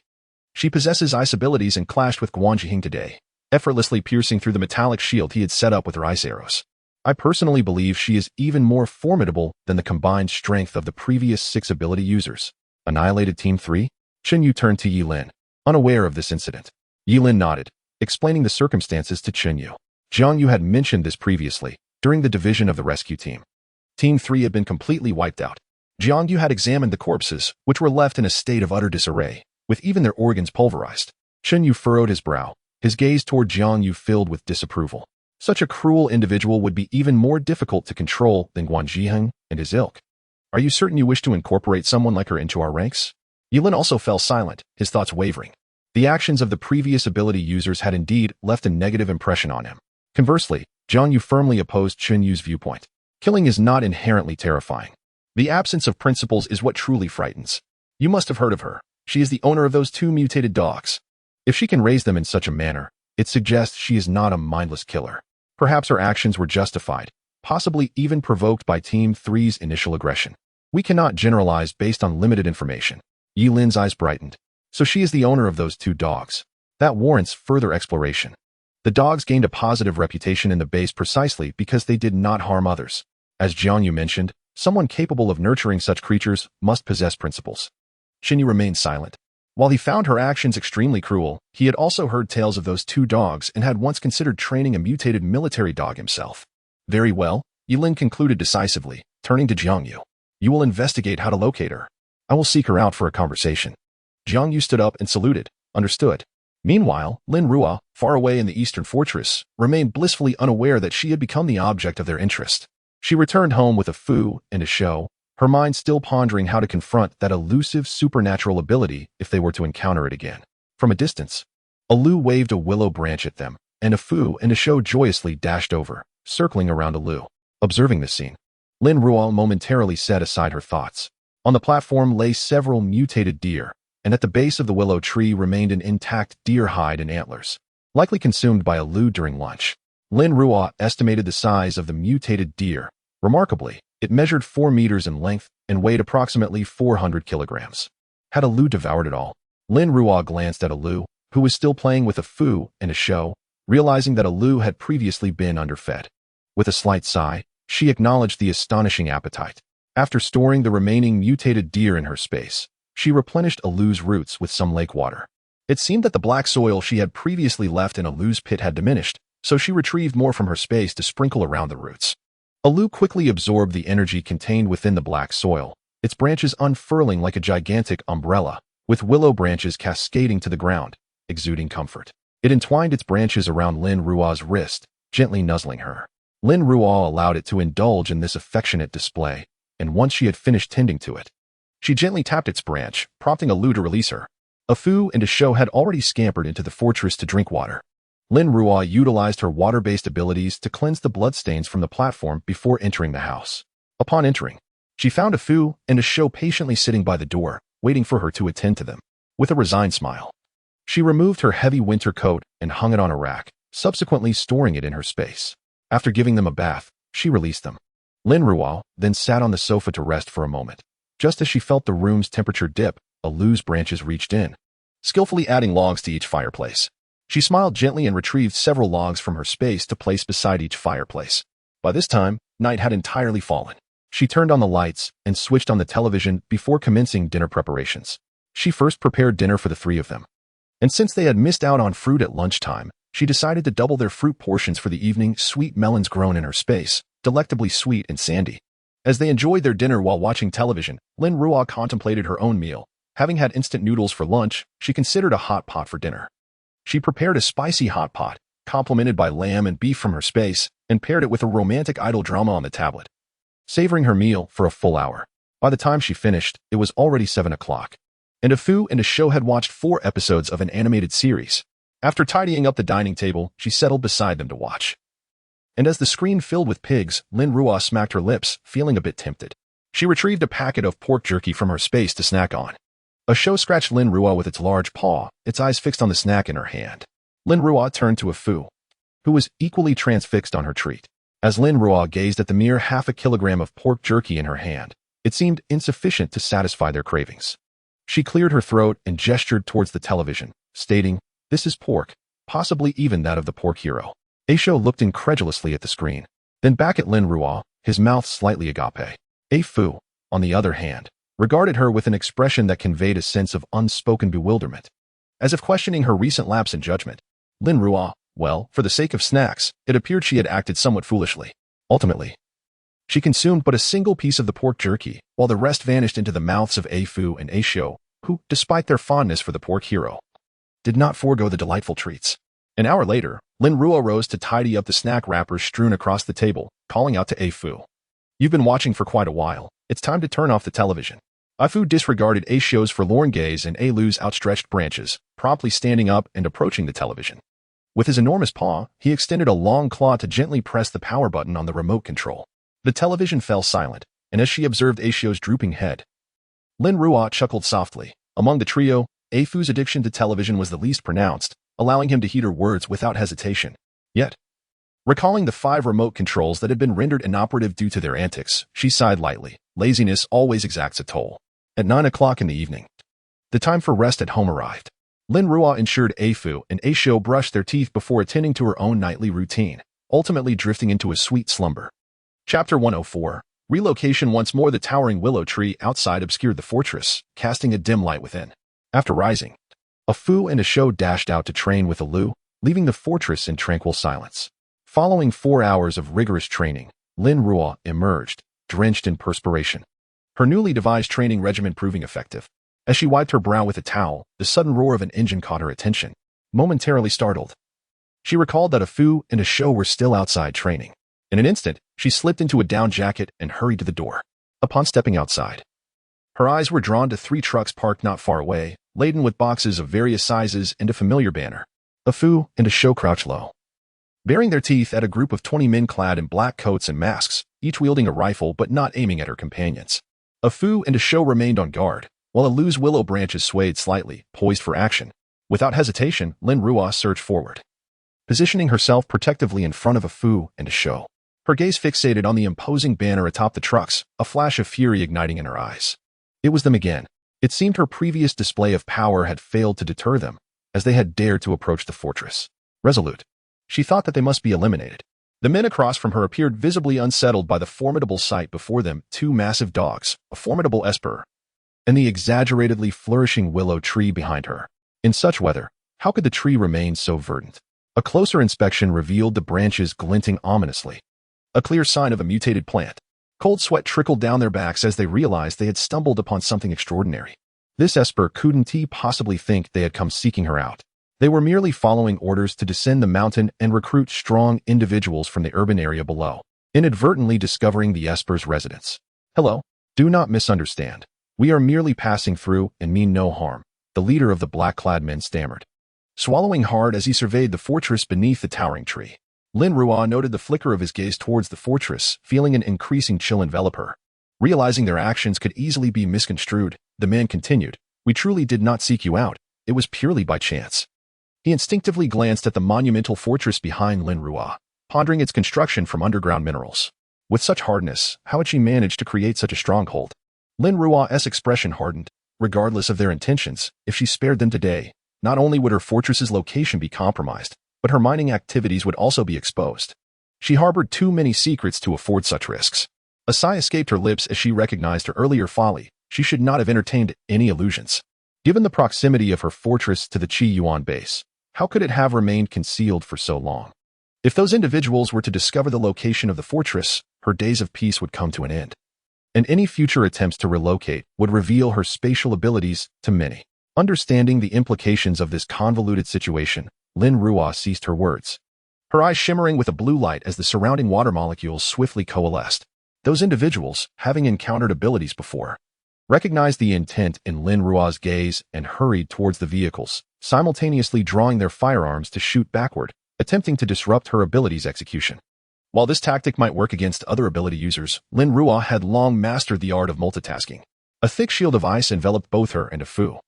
She possesses ice abilities and clashed with Guan Jihing today, effortlessly piercing through the metallic shield he had set up with her ice arrows. I personally believe she is even more formidable than the combined strength of the previous 6 ability users. Annihilated Team 3? Qin Yu turned to Yilin, unaware of this incident. Yilin nodded, explaining the circumstances to Qin Yu. Jiang Yu had mentioned this previously, during the division of the rescue team. Team 3 had been completely wiped out. Jiang Yu had examined the corpses, which were left in a state of utter disarray, with even their organs pulverized. Qin Yu furrowed his brow, his gaze toward Jiang Yu filled with disapproval. Such a cruel individual would be even more difficult to control than Guan Jiheng and his ilk. Are you certain you wish to incorporate someone like her into our ranks? Yilin also fell silent, his thoughts wavering. The actions of the previous ability users had indeed left a negative impression on him. Conversely, Jiang Yu firmly opposed Qin Yu's viewpoint. Killing is not inherently terrifying. The absence of principles is what truly frightens. You must have heard of her. She is the owner of those 2 mutated dogs. If she can raise them in such a manner, it suggests she is not a mindless killer. Perhaps her actions were justified, possibly even provoked by Team 3's initial aggression. We cannot generalize based on limited information. Yilin's eyes brightened. So she is the owner of those 2 dogs. That warrants further exploration. The dogs gained a positive reputation in the base precisely because they did not harm others. As Jiang Yu mentioned, someone capable of nurturing such creatures must possess principles. Qin Yu remained silent. While he found her actions extremely cruel, he had also heard tales of those 2 dogs and had once considered training a mutated military dog himself. Very well, Yilin concluded decisively, turning to Jiang Yu. You will investigate how to locate her. I will seek her out for a conversation. Jiang Yu stood up and saluted. Understood. Meanwhile, Lin Ruo, far away in the eastern fortress, remained blissfully unaware that she had become the object of their interest. She returned home with a fu and a shou, her mind still pondering how to confront that elusive supernatural ability if they were to encounter it again. From a distance, a Lu waved a willow branch at them, and a fu and a shou joyously dashed over, circling around a Lu. Observing this scene, Lin Ruo momentarily set aside her thoughts. On the platform lay several mutated deer, and at the base of the willow tree remained an intact deer hide and antlers, likely consumed by a Lu during lunch. Lin Ruo estimated the size of the mutated deer. Remarkably, it measured 4 meters in length and weighed approximately 400 kilograms. Had a Lu devoured it all? Lin Ruo glanced at a Lu, who was still playing with a fu and a shou, realizing that a Lu had previously been underfed. With a slight sigh, she acknowledged the astonishing appetite. After storing the remaining mutated deer in her space, she replenished a Lu's roots with some lake water. It seemed that the black soil she had previously left in a Lu's pit had diminished, so she retrieved more from her space to sprinkle around the roots. A Lu quickly absorbed the energy contained within the black soil, its branches unfurling like a gigantic umbrella, with willow branches cascading to the ground, exuding comfort. It entwined its branches around Lin Ruo's wrist, gently nuzzling her. Lin Ruo allowed it to indulge in this affectionate display, and once she had finished tending to it, she gently tapped its branch, prompting a Lu to release her. A fu and a shou had already scampered into the fortress to drink water. Lin Ruo utilized her water-based abilities to cleanse the bloodstains from the platform before entering the house. Upon entering, she found a fu and a shou patiently sitting by the door, waiting for her to attend to them. With a resigned smile, she removed her heavy winter coat and hung it on a rack, subsequently storing it in her space. After giving them a bath, she released them. Lin Ruo then sat on the sofa to rest for a moment. Just as she felt the room's temperature dip, a Lu's branches reached in, skillfully adding logs to each fireplace. She smiled gently and retrieved several logs from her space to place beside each fireplace. By this time, night had entirely fallen. She turned on the lights and switched on the television before commencing dinner preparations. She first prepared dinner for the 3 of them. And since they had missed out on fruit at lunchtime, she decided to double their fruit portions for the evening. Sweet melons grown in her space, delectably sweet and sandy. As they enjoyed their dinner while watching television, Lin Ruo contemplated her own meal. Having had instant noodles for lunch, she considered a hot pot for dinner. She prepared a spicy hot pot, complemented by lamb and beef from her space, and paired it with a romantic idol drama on the tablet. Savoring her meal for a full hour. By the time she finished, it was already 7 o'clock. And Fu and a show had watched 4 episodes of an animated series. After tidying up the dining table, she settled beside them to watch. And as the screen filled with pigs, Lin Ruo smacked her lips, feeling a bit tempted. She retrieved a packet of pork jerky from her space to snack on. A show scratched Lin Ruo with its large paw, its eyes fixed on the snack in her hand. Lin Ruo turned to Fu, who was equally transfixed on her treat. As Lin Ruo gazed at the mere half a kilogram of pork jerky in her hand, it seemed insufficient to satisfy their cravings. She cleared her throat and gestured towards the television, stating, "This is pork, possibly even that of the pork hero." Aisho looked incredulously at the screen, then back at Lin Ruo, his mouth slightly agape. Fu, on the other hand, regarded her with an expression that conveyed a sense of unspoken bewilderment. As if questioning her recent lapse in judgment, Lin Ruo, well, for the sake of snacks, it appeared she had acted somewhat foolishly. Ultimately, she consumed but a single piece of the pork jerky, while the rest vanished into the mouths of Fu and Aisho, who, despite their fondness for the pork hero, did not forego the delightful treats. An hour later, Lin Ruo rose to tidy up the snack wrappers strewn across the table, calling out to Fu. "You've been watching for quite a while. It's time to turn off the television." Fu disregarded Aisho's forlorn gaze and Lu's outstretched branches, promptly standing up and approaching the television. With his enormous paw, he extended a long claw to gently press the power button on the remote control. The television fell silent, and as she observed Aisho's drooping head, Lin Ruo chuckled softly. Among the trio, Fu's addiction to television was the least pronounced, allowing him to heed her words without hesitation. Yet, recalling the 5 remote controls that had been rendered inoperative due to their antics, she sighed lightly. Laziness always exacts a toll. At 9 o'clock in the evening, the time for rest at home arrived. Lin Ruo ensured Fu and Aisho brushed their teeth before attending to her own nightly routine, ultimately drifting into a sweet slumber. Chapter 104. Relocation. Once more the towering willow tree outside obscured the fortress, casting a dim light within. After rising, Fu and Aisho dashed out to train with Lu, leaving the fortress in tranquil silence. Following 4 hours of rigorous training, Lin Ruo emerged, drenched in perspiration. Her newly devised training regimen proving effective. As she wiped her brow with a towel, the sudden roar of an engine caught her attention. Momentarily startled, she recalled that Fu and Aisho were still outside training. In an instant, she slipped into a down jacket and hurried to the door. Upon stepping outside, her eyes were drawn to 3 trucks parked not far away, laden with boxes of various sizes and a familiar banner. Fu and Aisho crouched low, baring their teeth at a group of 20 men clad in black coats and masks, each wielding a rifle but not aiming at her companions. Fu and Aisho remained on guard, while Lu's willow branches swayed slightly, poised for action. Without hesitation, Lin Ruo surged forward, positioning herself protectively in front of Fu and Aisho. Her gaze fixated on the imposing banner atop the trucks, a flash of fury igniting in her eyes. It was them again. It seemed her previous display of power had failed to deter them, as they had dared to approach the fortress. Resolute, she thought that they must be eliminated. The men across from her appeared visibly unsettled by the formidable sight before them, 2 massive dogs, a formidable esper, and the exaggeratedly flourishing willow tree behind her. In such weather, how could the tree remain so verdant? A closer inspection revealed the branches glinting ominously, a clear sign of a mutated plant. Cold sweat trickled down their backs as they realized they had stumbled upon something extraordinary. This esper couldn't possibly think they had come seeking her out. They were merely following orders to descend the mountain and recruit strong individuals from the urban area below, inadvertently discovering the esper's residence. "Hello, do not misunderstand. We are merely passing through and mean no harm," the leader of the black-clad men stammered, swallowing hard as he surveyed the fortress beneath the towering tree. Lin Ruo noted the flicker of his gaze towards the fortress, feeling an increasing chill envelop her. Realizing their actions could easily be misconstrued, the man continued, "We truly did not seek you out. It was purely by chance." He instinctively glanced at the monumental fortress behind Lin Ruo, pondering its construction from underground minerals. With such hardness, how had she managed to create such a stronghold? Lin Ruo's expression hardened. Regardless of their intentions, if she spared them today, not only would her fortress's location be compromised, but her mining activities would also be exposed. She harbored too many secrets to afford such risks. A sigh escaped her lips as she recognized her earlier folly. She should not have entertained any illusions. Given the proximity of her fortress to the Qi Yuan base, how could it have remained concealed for so long? If those individuals were to discover the location of the fortress, her days of peace would come to an end, and any future attempts to relocate would reveal her spatial abilities to many. Understanding the implications of this convoluted situation, Lin Ruo ceased her words, her eyes shimmering with a blue light as the surrounding water molecules swiftly coalesced. Those individuals, having encountered abilities before, recognized the intent in Lin Ruo's gaze and hurried towards the vehicles, simultaneously drawing their firearms to shoot backward, attempting to disrupt her ability's execution. While this tactic might work against other ability users, Lin Ruo had long mastered the art of multitasking. A thick shield of ice enveloped both her and Fu.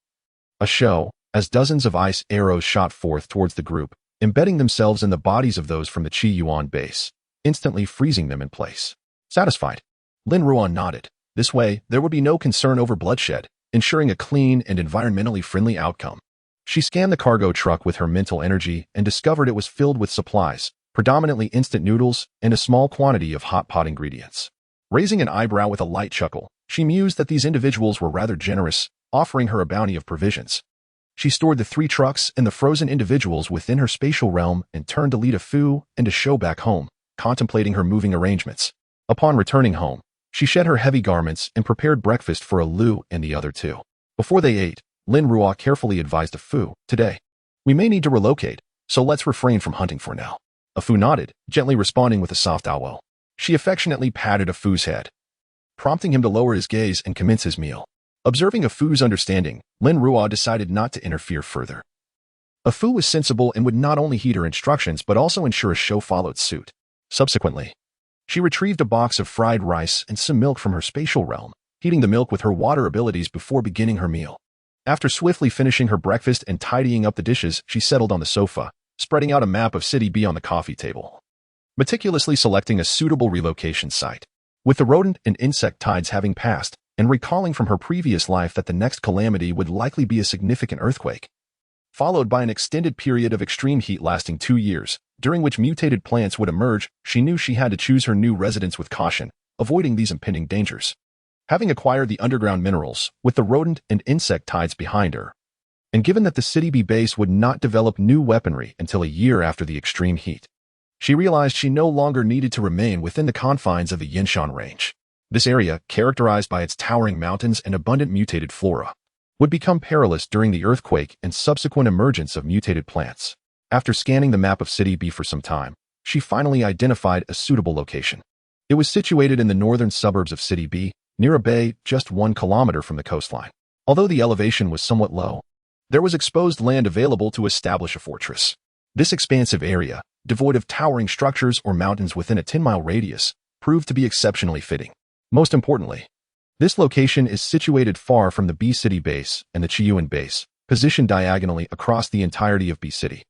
A show, as dozens of ice arrows shot forth towards the group, embedding themselves in the bodies of those from the Qi Yuan base, instantly freezing them in place. Satisfied, Lin Ruo nodded. This way, there would be no concern over bloodshed, ensuring a clean and environmentally friendly outcome. She scanned the cargo truck with her mental energy and discovered it was filled with supplies, predominantly instant noodles and a small quantity of hot pot ingredients. Raising an eyebrow with a light chuckle, she mused that these individuals were rather generous, offering her a bounty of provisions. She stored the 3 trucks and the frozen individuals within her spatial realm and turned to lead Fu and a show back home, contemplating her moving arrangements. Upon returning home, she shed her heavy garments and prepared breakfast for Lu and the other 2. Before they ate, Lin Ruo carefully advised Fu, "Today, we may need to relocate, so let's refrain from hunting for now." Fu nodded, gently responding with a soft owl. She affectionately patted Fu's head, prompting him to lower his gaze and commence his meal. Observing Fu's understanding, Lin Ruo decided not to interfere further. Fu was sensible and would not only heed her instructions but also ensure a show followed suit. Subsequently, she retrieved a box of fried rice and some milk from her spatial realm, heating the milk with her water abilities before beginning her meal. After swiftly finishing her breakfast and tidying up the dishes, she settled on the sofa, spreading out a map of City B on the coffee table, meticulously selecting a suitable relocation site. With the rodent and insect tides having passed, and recalling from her previous life that the next calamity would likely be a significant earthquake, followed by an extended period of extreme heat lasting 2 years, during which mutated plants would emerge, she knew she had to choose her new residence with caution, avoiding these impending dangers. Having acquired the underground minerals, with the rodent and insect tides behind her, and given that the City B base would not develop new weaponry until a year after the extreme heat, she realized she no longer needed to remain within the confines of the Yinshan range. This area, characterized by its towering mountains and abundant mutated flora, would become perilous during the earthquake and subsequent emergence of mutated plants. After scanning the map of City B for some time, she finally identified a suitable location. It was situated in the northern suburbs of City B, near a bay just 1 kilometer from the coastline. Although the elevation was somewhat low, there was exposed land available to establish a fortress. This expansive area, devoid of towering structures or mountains within a 10-mile radius, proved to be exceptionally fitting. Most importantly, this location is situated far from the B City base and the Qiyuan base, positioned diagonally across the entirety of B City,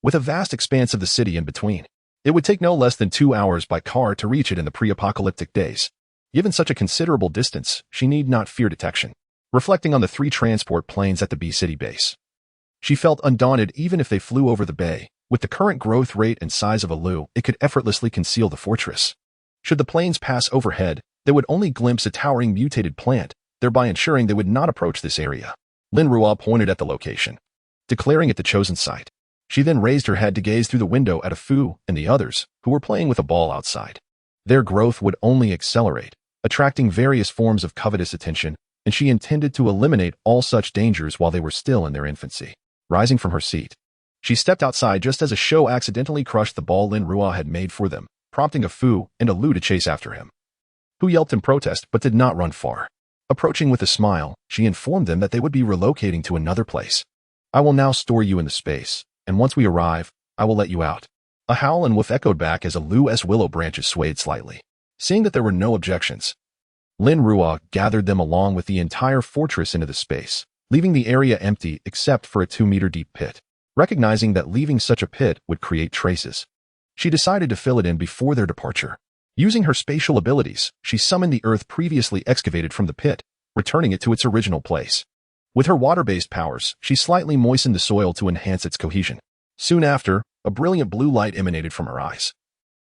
with a vast expanse of the city in between. It would take no less than 2 hours by car to reach it in the pre-apocalyptic days. Given such a considerable distance, she need not fear detection. Reflecting on the 3 transport planes at the B City base, she felt undaunted even if they flew over the bay. With the current growth rate and size of Lu, it could effortlessly conceal the fortress. Should the planes pass overhead, they would only glimpse a towering mutated plant, thereby ensuring they would not approach this area. Lin Ruo pointed at the location, declaring it the chosen site. She then raised her head to gaze through the window at Fu and the others, who were playing with a ball outside. Their growth would only accelerate, attracting various forms of covetous attention, and she intended to eliminate all such dangers while they were still in their infancy. Rising from her seat, she stepped outside just as a show accidentally crushed the ball Lin Ruo had made for them, prompting Fu and Lu to chase after him. Fu yelped in protest but did not run far. Approaching with a smile, she informed them that they would be relocating to another place. "I will now store you in the space, and once we arrive, I will let you out." A howl and woof echoed back as Lu's willow branches swayed slightly. Seeing that there were no objections, Lin Ruo gathered them along with the entire fortress into the space, leaving the area empty except for a 2-meter-deep pit. Recognizing that leaving such a pit would create traces, she decided to fill it in before their departure. Using her spatial abilities, she summoned the earth previously excavated from the pit, returning it to its original place. With her water-based powers, she slightly moistened the soil to enhance its cohesion. Soon after, a brilliant blue light emanated from her eyes,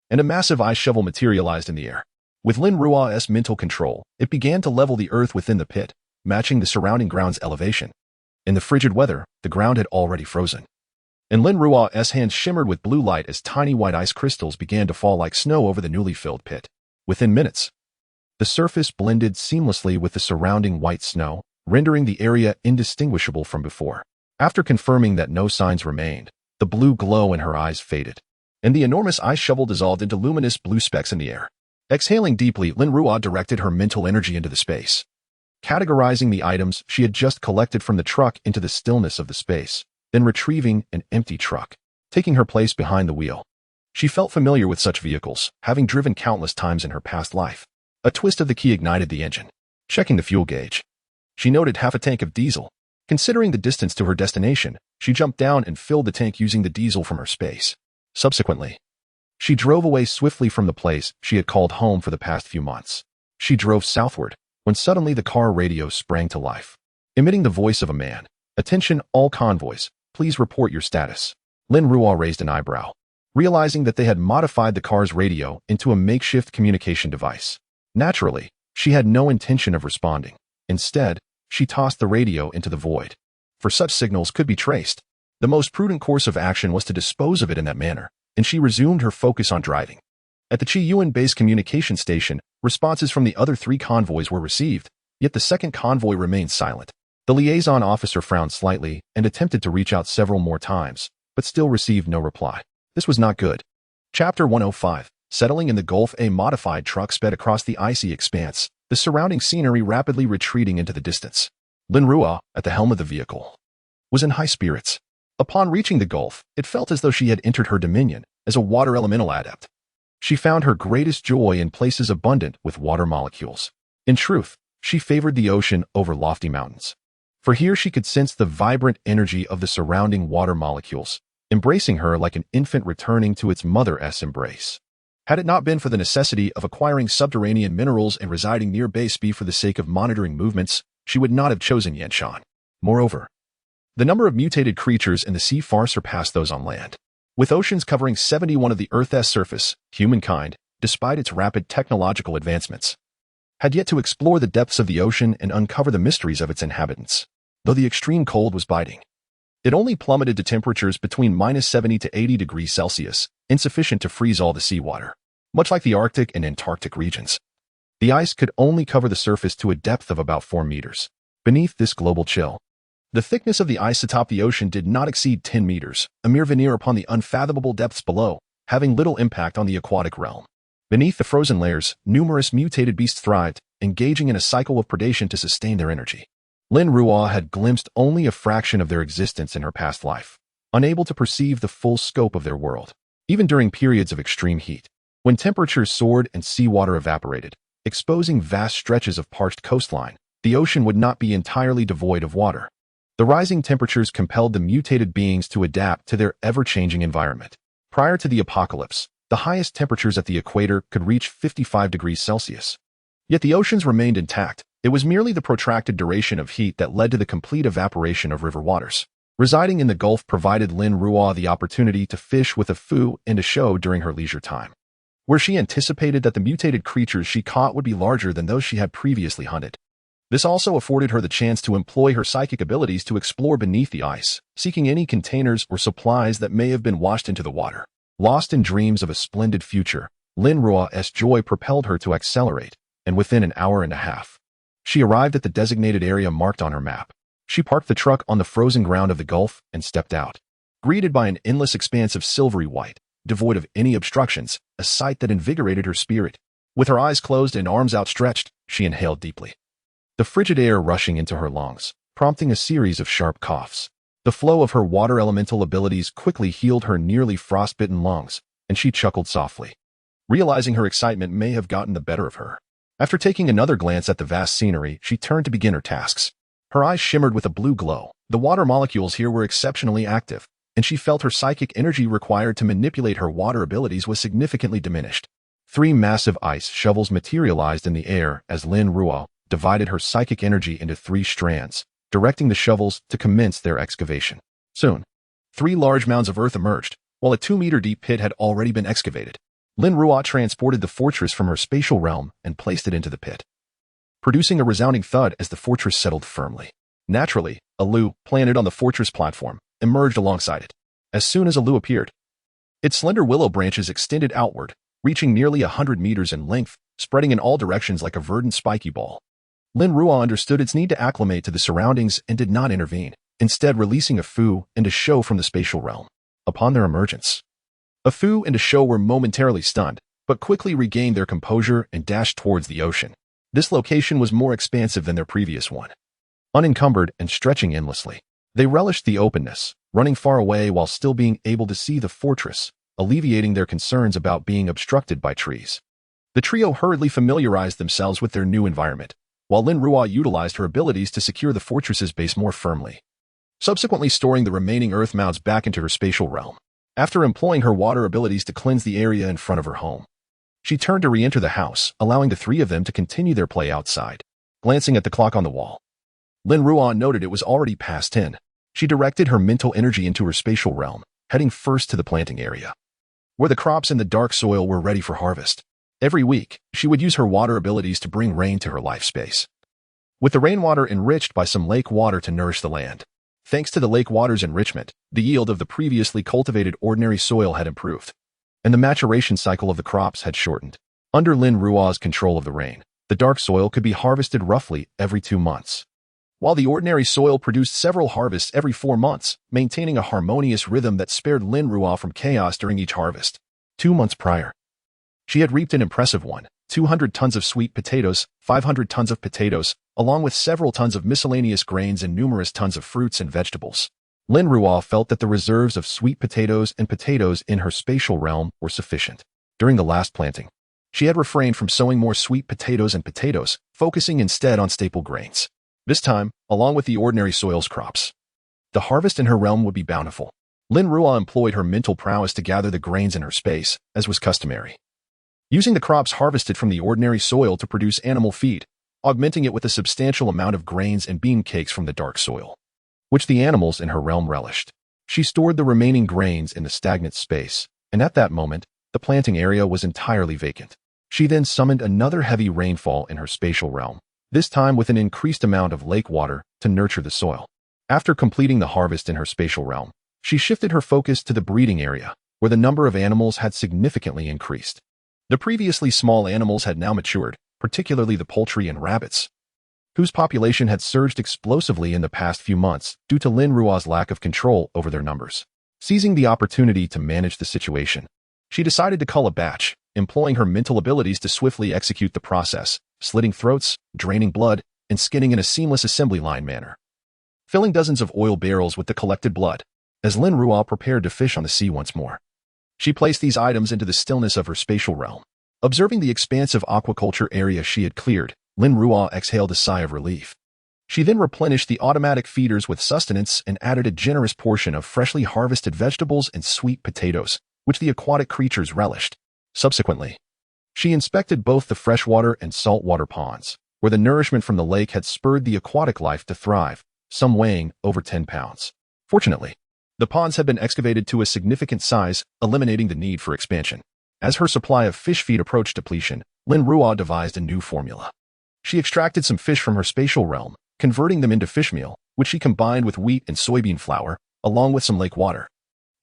and a massive ice shovel materialized in the air. With Lin Ruo's mental control, it began to level the earth within the pit, matching the surrounding ground's elevation. In the frigid weather, the ground had already frozen, and Lin Ruo's hands shimmered with blue light as tiny white ice crystals began to fall like snow over the newly filled pit. Within minutes, the surface blended seamlessly with the surrounding white snow, rendering the area indistinguishable from before. After confirming that no signs remained, the blue glow in her eyes faded, and the enormous ice shovel dissolved into luminous blue specks in the air. Exhaling deeply, Lin Ruo directed her mental energy into the space, categorizing the items she had just collected from the truck into the stillness of the space, then retrieving an empty truck, taking her place behind the wheel. She felt familiar with such vehicles, having driven countless times in her past life. A twist of the key ignited the engine. Checking the fuel gauge, she noted half a tank of diesel. Considering the distance to her destination, she jumped down and filled the tank using the diesel from her space. Subsequently, she drove away swiftly from the place she had called home for the past few months. She drove southward, when suddenly the car radio sprang to life, emitting the voice of a man. "Attention all convoys, please report your status." Lin Ruo raised an eyebrow, realizing that they had modified the car's radio into a makeshift communication device. Naturally, she had no intention of responding. Instead, she tossed the radio into the void, for such signals could be traced. The most prudent course of action was to dispose of it in that manner, and she resumed her focus on driving. At the Chiyuan base communication station, responses from the other 3 convoys were received, yet the second convoy remained silent. The liaison officer frowned slightly and attempted to reach out several more times, but still received no reply. This was not good. Chapter 105. Settling in the Gulf, a modified truck sped across the icy expanse, the surrounding scenery rapidly retreating into the distance. Lin Ruo, at the helm of the vehicle, was in high spirits. Upon reaching the Gulf, it felt as though she had entered her dominion as a water elemental adept. She found her greatest joy in places abundant with water molecules. In truth, she favored the ocean over lofty mountains, for here she could sense the vibrant energy of the surrounding water molecules, embracing her like an infant returning to its mother's embrace. Had it not been for the necessity of acquiring subterranean minerals and residing near Base B for the sake of monitoring movements, she would not have chosen Yanshan. Moreover, the number of mutated creatures in the sea far surpassed those on land. With oceans covering 71% of the Earth's surface, humankind, despite its rapid technological advancements, had yet to explore the depths of the ocean and uncover the mysteries of its inhabitants. Though the extreme cold was biting, it only plummeted to temperatures between -70 to 80 degrees Celsius, insufficient to freeze all the seawater. Much like the Arctic and Antarctic regions, the ice could only cover the surface to a depth of about 4 meters. Beneath this global chill, the thickness of the ice atop the ocean did not exceed 10 meters, a mere veneer upon the unfathomable depths below, having little impact on the aquatic realm. Beneath the frozen layers, numerous mutated beasts thrived, engaging in a cycle of predation to sustain their energy. Lin Ruo had glimpsed only a fraction of their existence in her past life, unable to perceive the full scope of their world. Even during periods of extreme heat, when temperatures soared and seawater evaporated, exposing vast stretches of parched coastline, the ocean would not be entirely devoid of water. The rising temperatures compelled the mutated beings to adapt to their ever-changing environment. Prior to the apocalypse, the highest temperatures at the equator could reach 55 degrees Celsius. Yet the oceans remained intact. It was merely the protracted duration of heat that led to the complete evaporation of river waters. Residing in the Gulf provided Lin Ruo the opportunity to fish with a fu and a show during her leisure time, where she anticipated that the mutated creatures she caught would be larger than those she had previously hunted. This also afforded her the chance to employ her psychic abilities to explore beneath the ice, seeking any containers or supplies that may have been washed into the water. Lost in dreams of a splendid future, Lin Ruo's joy propelled her to accelerate, and within an hour and a half, she arrived at the designated area marked on her map. She parked the truck on the frozen ground of the Gulf and stepped out, greeted by an endless expanse of silvery white, devoid of any obstructions, a sight that invigorated her spirit. With her eyes closed and arms outstretched, she inhaled deeply, the frigid air rushing into her lungs, prompting a series of sharp coughs. The flow of her water elemental abilities quickly healed her nearly frostbitten lungs, and she chuckled softly, realizing her excitement may have gotten the better of her. After taking another glance at the vast scenery, she turned to begin her tasks. Her eyes shimmered with a blue glow. The water molecules here were exceptionally active, and she felt her psychic energy required to manipulate her water abilities was significantly diminished. 3 massive ice shovels materialized in the air as Lin Ruo divided her psychic energy into 3 strands, directing the shovels to commence their excavation. Soon, 3 large mounds of earth emerged, while a 2-meter-deep pit had already been excavated. Lin Ruo transported the fortress from her spatial realm and placed it into the pit, producing a resounding thud as the fortress settled firmly. Naturally, a Lu, planted on the fortress platform, emerged alongside it. As soon as a Lu appeared, its slender willow branches extended outward, reaching nearly 100 meters in length, spreading in all directions like a verdant spiky ball. Lin Ruo understood its need to acclimate to the surroundings and did not intervene, instead releasing a Fu and a Shou from the spatial realm. Upon their emergence, a Fu and a Shou were momentarily stunned, but quickly regained their composure and dashed towards the ocean. This location was more expansive than their previous one, unencumbered and stretching endlessly. They relished the openness, running far away while still being able to see the fortress, alleviating their concerns about being obstructed by trees. The trio hurriedly familiarized themselves with their new environment, while Lin Ruo utilized her abilities to secure the fortress's base more firmly, subsequently storing the remaining earth mounds back into her spatial realm. After employing her water abilities to cleanse the area in front of her home, she turned to re-enter the house, allowing the three of them to continue their play outside. Glancing at the clock on the wall, Lin Ruo noted it was already past 10. She directed her mental energy into her spatial realm, heading first to the planting area, where the crops in the dark soil were ready for harvest. Every week, she would use her water abilities to bring rain to her life space, with the rainwater enriched by some lake water to nourish the land. Thanks to the lake water's enrichment, the yield of the previously cultivated ordinary soil had improved, and the maturation cycle of the crops had shortened. Under Lin Ruo's control of the rain, the dark soil could be harvested roughly every 2 months, while the ordinary soil produced several harvests every 4 months, maintaining a harmonious rhythm that spared Lin Ruo from chaos during each harvest. 2 months prior, she had reaped an impressive 200 tons of sweet potatoes, 500 tons of potatoes, along with several tons of miscellaneous grains and numerous tons of fruits and vegetables. Lin Ruo felt that the reserves of sweet potatoes and potatoes in her spatial realm were sufficient. During the last planting, she had refrained from sowing more sweet potatoes and potatoes, focusing instead on staple grains. This time, along with the ordinary soil's crops, the harvest in her realm would be bountiful. Lin Ruo employed her mental prowess to gather the grains in her space, as was customary, using the crops harvested from the ordinary soil to produce animal feed, augmenting it with a substantial amount of grains and bean cakes from the dark soil, which the animals in her realm relished. She stored the remaining grains in the stagnant space, and at that moment, the planting area was entirely vacant. She then summoned another heavy rainfall in her spatial realm, this time with an increased amount of lake water to nurture the soil. After completing the harvest in her spatial realm, she shifted her focus to the breeding area, where the number of animals had significantly increased. The previously small animals had now matured, particularly the poultry and rabbits, whose population had surged explosively in the past few months due to Lin Ruo's lack of control over their numbers. Seizing the opportunity to manage the situation, she decided to cull a batch, employing her mental abilities to swiftly execute the process, slitting throats, draining blood, and skinning in a seamless assembly line manner, filling dozens of oil barrels with the collected blood. As Lin Ruo prepared to fish on the sea once more, she placed these items into the stillness of her spatial realm. Observing the expansive aquaculture area she had cleared, Lin Ruo exhaled a sigh of relief. She then replenished the automatic feeders with sustenance and added a generous portion of freshly harvested vegetables and sweet potatoes, which the aquatic creatures relished. Subsequently, she inspected both the freshwater and saltwater ponds, where the nourishment from the lake had spurred the aquatic life to thrive, some weighing over 10 pounds. Fortunately, the ponds had been excavated to a significant size, eliminating the need for expansion. As her supply of fish feed approached depletion, Lin Ruo devised a new formula. She extracted some fish from her spatial realm, converting them into fish meal, which she combined with wheat and soybean flour, along with some lake water,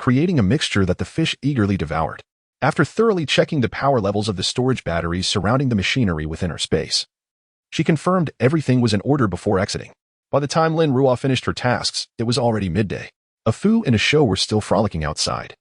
creating a mixture that the fish eagerly devoured. After thoroughly checking the power levels of the storage batteries surrounding the machinery within her space, she confirmed everything was in order before exiting. By the time Lin Ruo finished her tasks, it was already midday. A Fu and a Shou were still frolicking outside,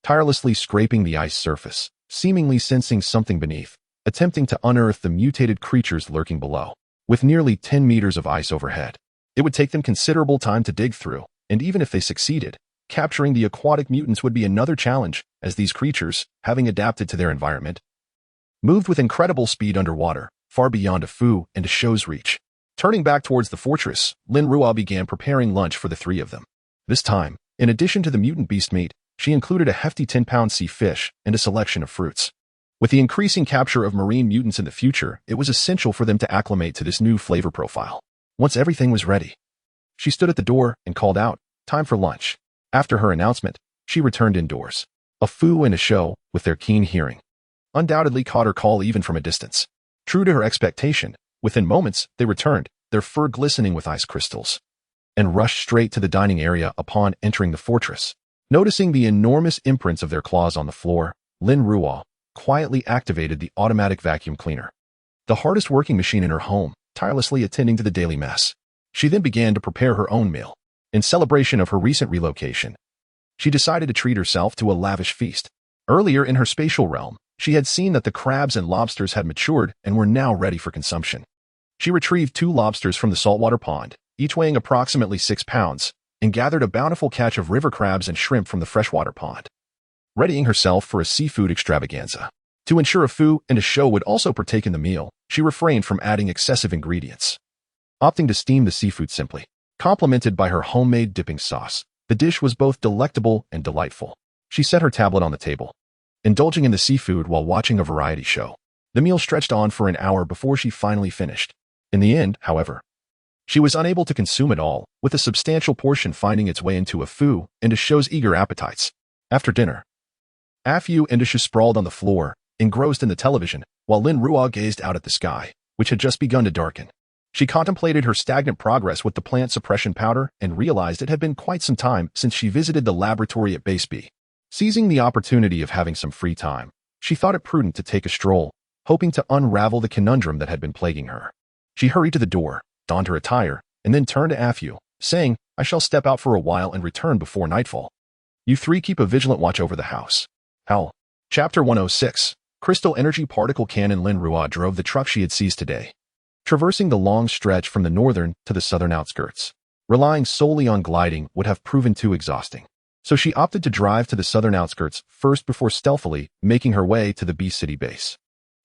tirelessly scraping the ice surface, seemingly sensing something beneath, attempting to unearth the mutated creatures lurking below. With nearly 10 meters of ice overhead, it would take them considerable time to dig through, and even if they succeeded, capturing the aquatic mutants would be another challenge, as these creatures, having adapted to their environment, moved with incredible speed underwater, far beyond a Fu and a Shou's reach. Turning back towards the fortress, Lin Ruo began preparing lunch for the three of them. This time, in addition to the mutant beast meat, she included a hefty 10-pound sea fish and a selection of fruits. With the increasing capture of marine mutants in the future, it was essential for them to acclimate to this new flavor profile. Once everything was ready, she stood at the door and called out, "Time for lunch." After her announcement, she returned indoors. A Fu and a Shou, with their keen hearing, undoubtedly caught her call even from a distance. True to her expectation, within moments, they returned, their fur glistening with ice crystals, and rushed straight to the dining area upon entering the fortress. Noticing the enormous imprints of their claws on the floor, Lin Ruo quietly activated the automatic vacuum cleaner, the hardest working machine in her home, tirelessly attending to the daily mess. She then began to prepare her own meal. In celebration of her recent relocation, she decided to treat herself to a lavish feast. Earlier in her spatial realm, she had seen that the crabs and lobsters had matured and were now ready for consumption. She retrieved 2 lobsters from the saltwater pond, each weighing approximately 6 pounds, and gathered a bountiful catch of river crabs and shrimp from the freshwater pond, readying herself for a seafood extravaganza. To ensure a Fu and a show would also partake in the meal, she refrained from adding excessive ingredients, opting to steam the seafood simply. Complemented by her homemade dipping sauce, the dish was both delectable and delightful. She set her tablet on the table, indulging in the seafood while watching a variety show. The meal stretched on for an hour before she finally finished. In the end, however, she was unable to consume it all, with a substantial portion finding its way into a Fu and a show's eager appetites. After dinner, Fu and Asha sprawled on the floor, engrossed in the television, while Lin Ruo gazed out at the sky, which had just begun to darken. She contemplated her stagnant progress with the plant suppression powder and realized it had been quite some time since she visited the laboratory at Base B. Seizing the opportunity of having some free time, she thought it prudent to take a stroll, hoping to unravel the conundrum that had been plaguing her. She hurried to the door, donned her attire, and then turned to Fu, saying, "I shall step out for a while and return before nightfall. You 3 keep a vigilant watch over the house." Howl. Chapter 106. Crystal Energy Particle Cannon. Lin Ruo drove the truck she had seized today, traversing the long stretch from the northern to the southern outskirts. Relying solely on gliding would have proven too exhausting, so she opted to drive to the southern outskirts first before stealthily making her way to the B City base.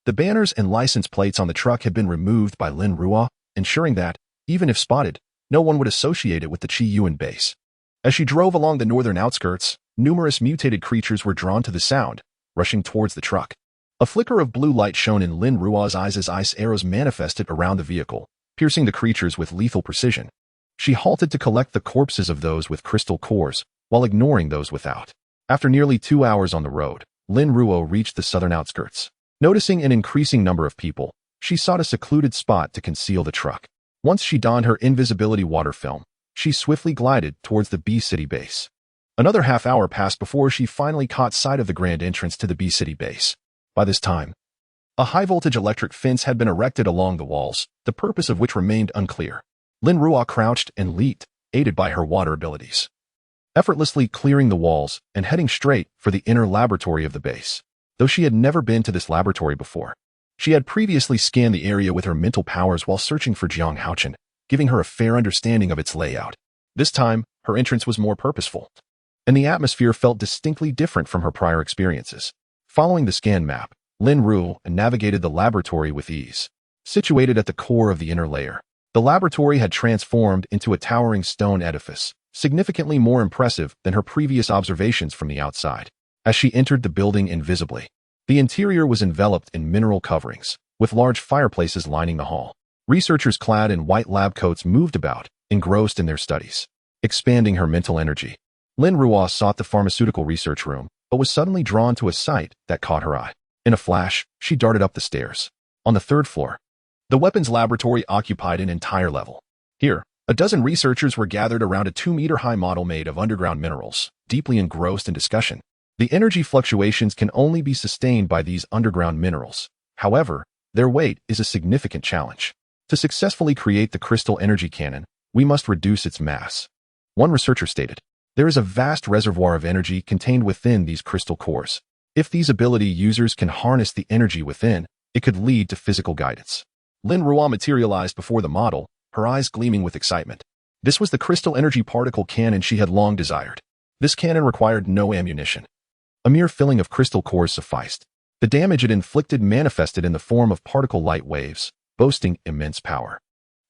The banners and license plates on the truck had been removed by Lin Ruo, ensuring that, even if spotted, no one would associate it with the Chi Yuan base. As she drove along the northern outskirts, numerous mutated creatures were drawn to the sound, rushing towards the truck. A flicker of blue light shone in Lin Ruo's eyes as ice arrows manifested around the vehicle, piercing the creatures with lethal precision. She halted to collect the corpses of those with crystal cores, while ignoring those without. After nearly 2 hours on the road, Lin Ruo reached the southern outskirts. Noticing an increasing number of people, she sought a secluded spot to conceal the truck. Once she donned her invisibility water film, she swiftly glided towards the B City base. Another half hour passed before she finally caught sight of the grand entrance to the B City base. By this time, a high-voltage electric fence had been erected along the walls, the purpose of which remained unclear. Lin Ruo crouched and leaped, aided by her water abilities, effortlessly clearing the walls and heading straight for the inner laboratory of the base. Though she had never been to this laboratory before, she had previously scanned the area with her mental powers while searching for Jiang Haochen, giving her a fair understanding of its layout. This time, her entrance was more purposeful, and the atmosphere felt distinctly different from her prior experiences. Following the scan map, Lin Ruo navigated the laboratory with ease. Situated at the core of the inner layer, the laboratory had transformed into a towering stone edifice, significantly more impressive than her previous observations from the outside. As she entered the building invisibly, the interior was enveloped in mineral coverings, with large fireplaces lining the hall. Researchers clad in white lab coats moved about, engrossed in their studies. Expanding her mental energy, Lin Ruo sought the pharmaceutical research room, but was suddenly drawn to a sight that caught her eye. In a flash, she darted up the stairs. On the 3rd floor, the weapons laboratory occupied an entire level. Here, a dozen researchers were gathered around a 2-meter-high model made of underground minerals, deeply engrossed in discussion. The energy fluctuations can only be sustained by these underground minerals. However, their weight is a significant challenge. To successfully create the crystal energy cannon, we must reduce its mass. One researcher stated, "There is a vast reservoir of energy contained within these crystal cores. If these ability users can harness the energy within, it could lead to physical guidance." Lin Ruo materialized before the model, her eyes gleaming with excitement. This was the crystal energy particle cannon she had long desired. This cannon required no ammunition. A mere filling of crystal cores sufficed. The damage it inflicted manifested in the form of particle light waves, boasting immense power.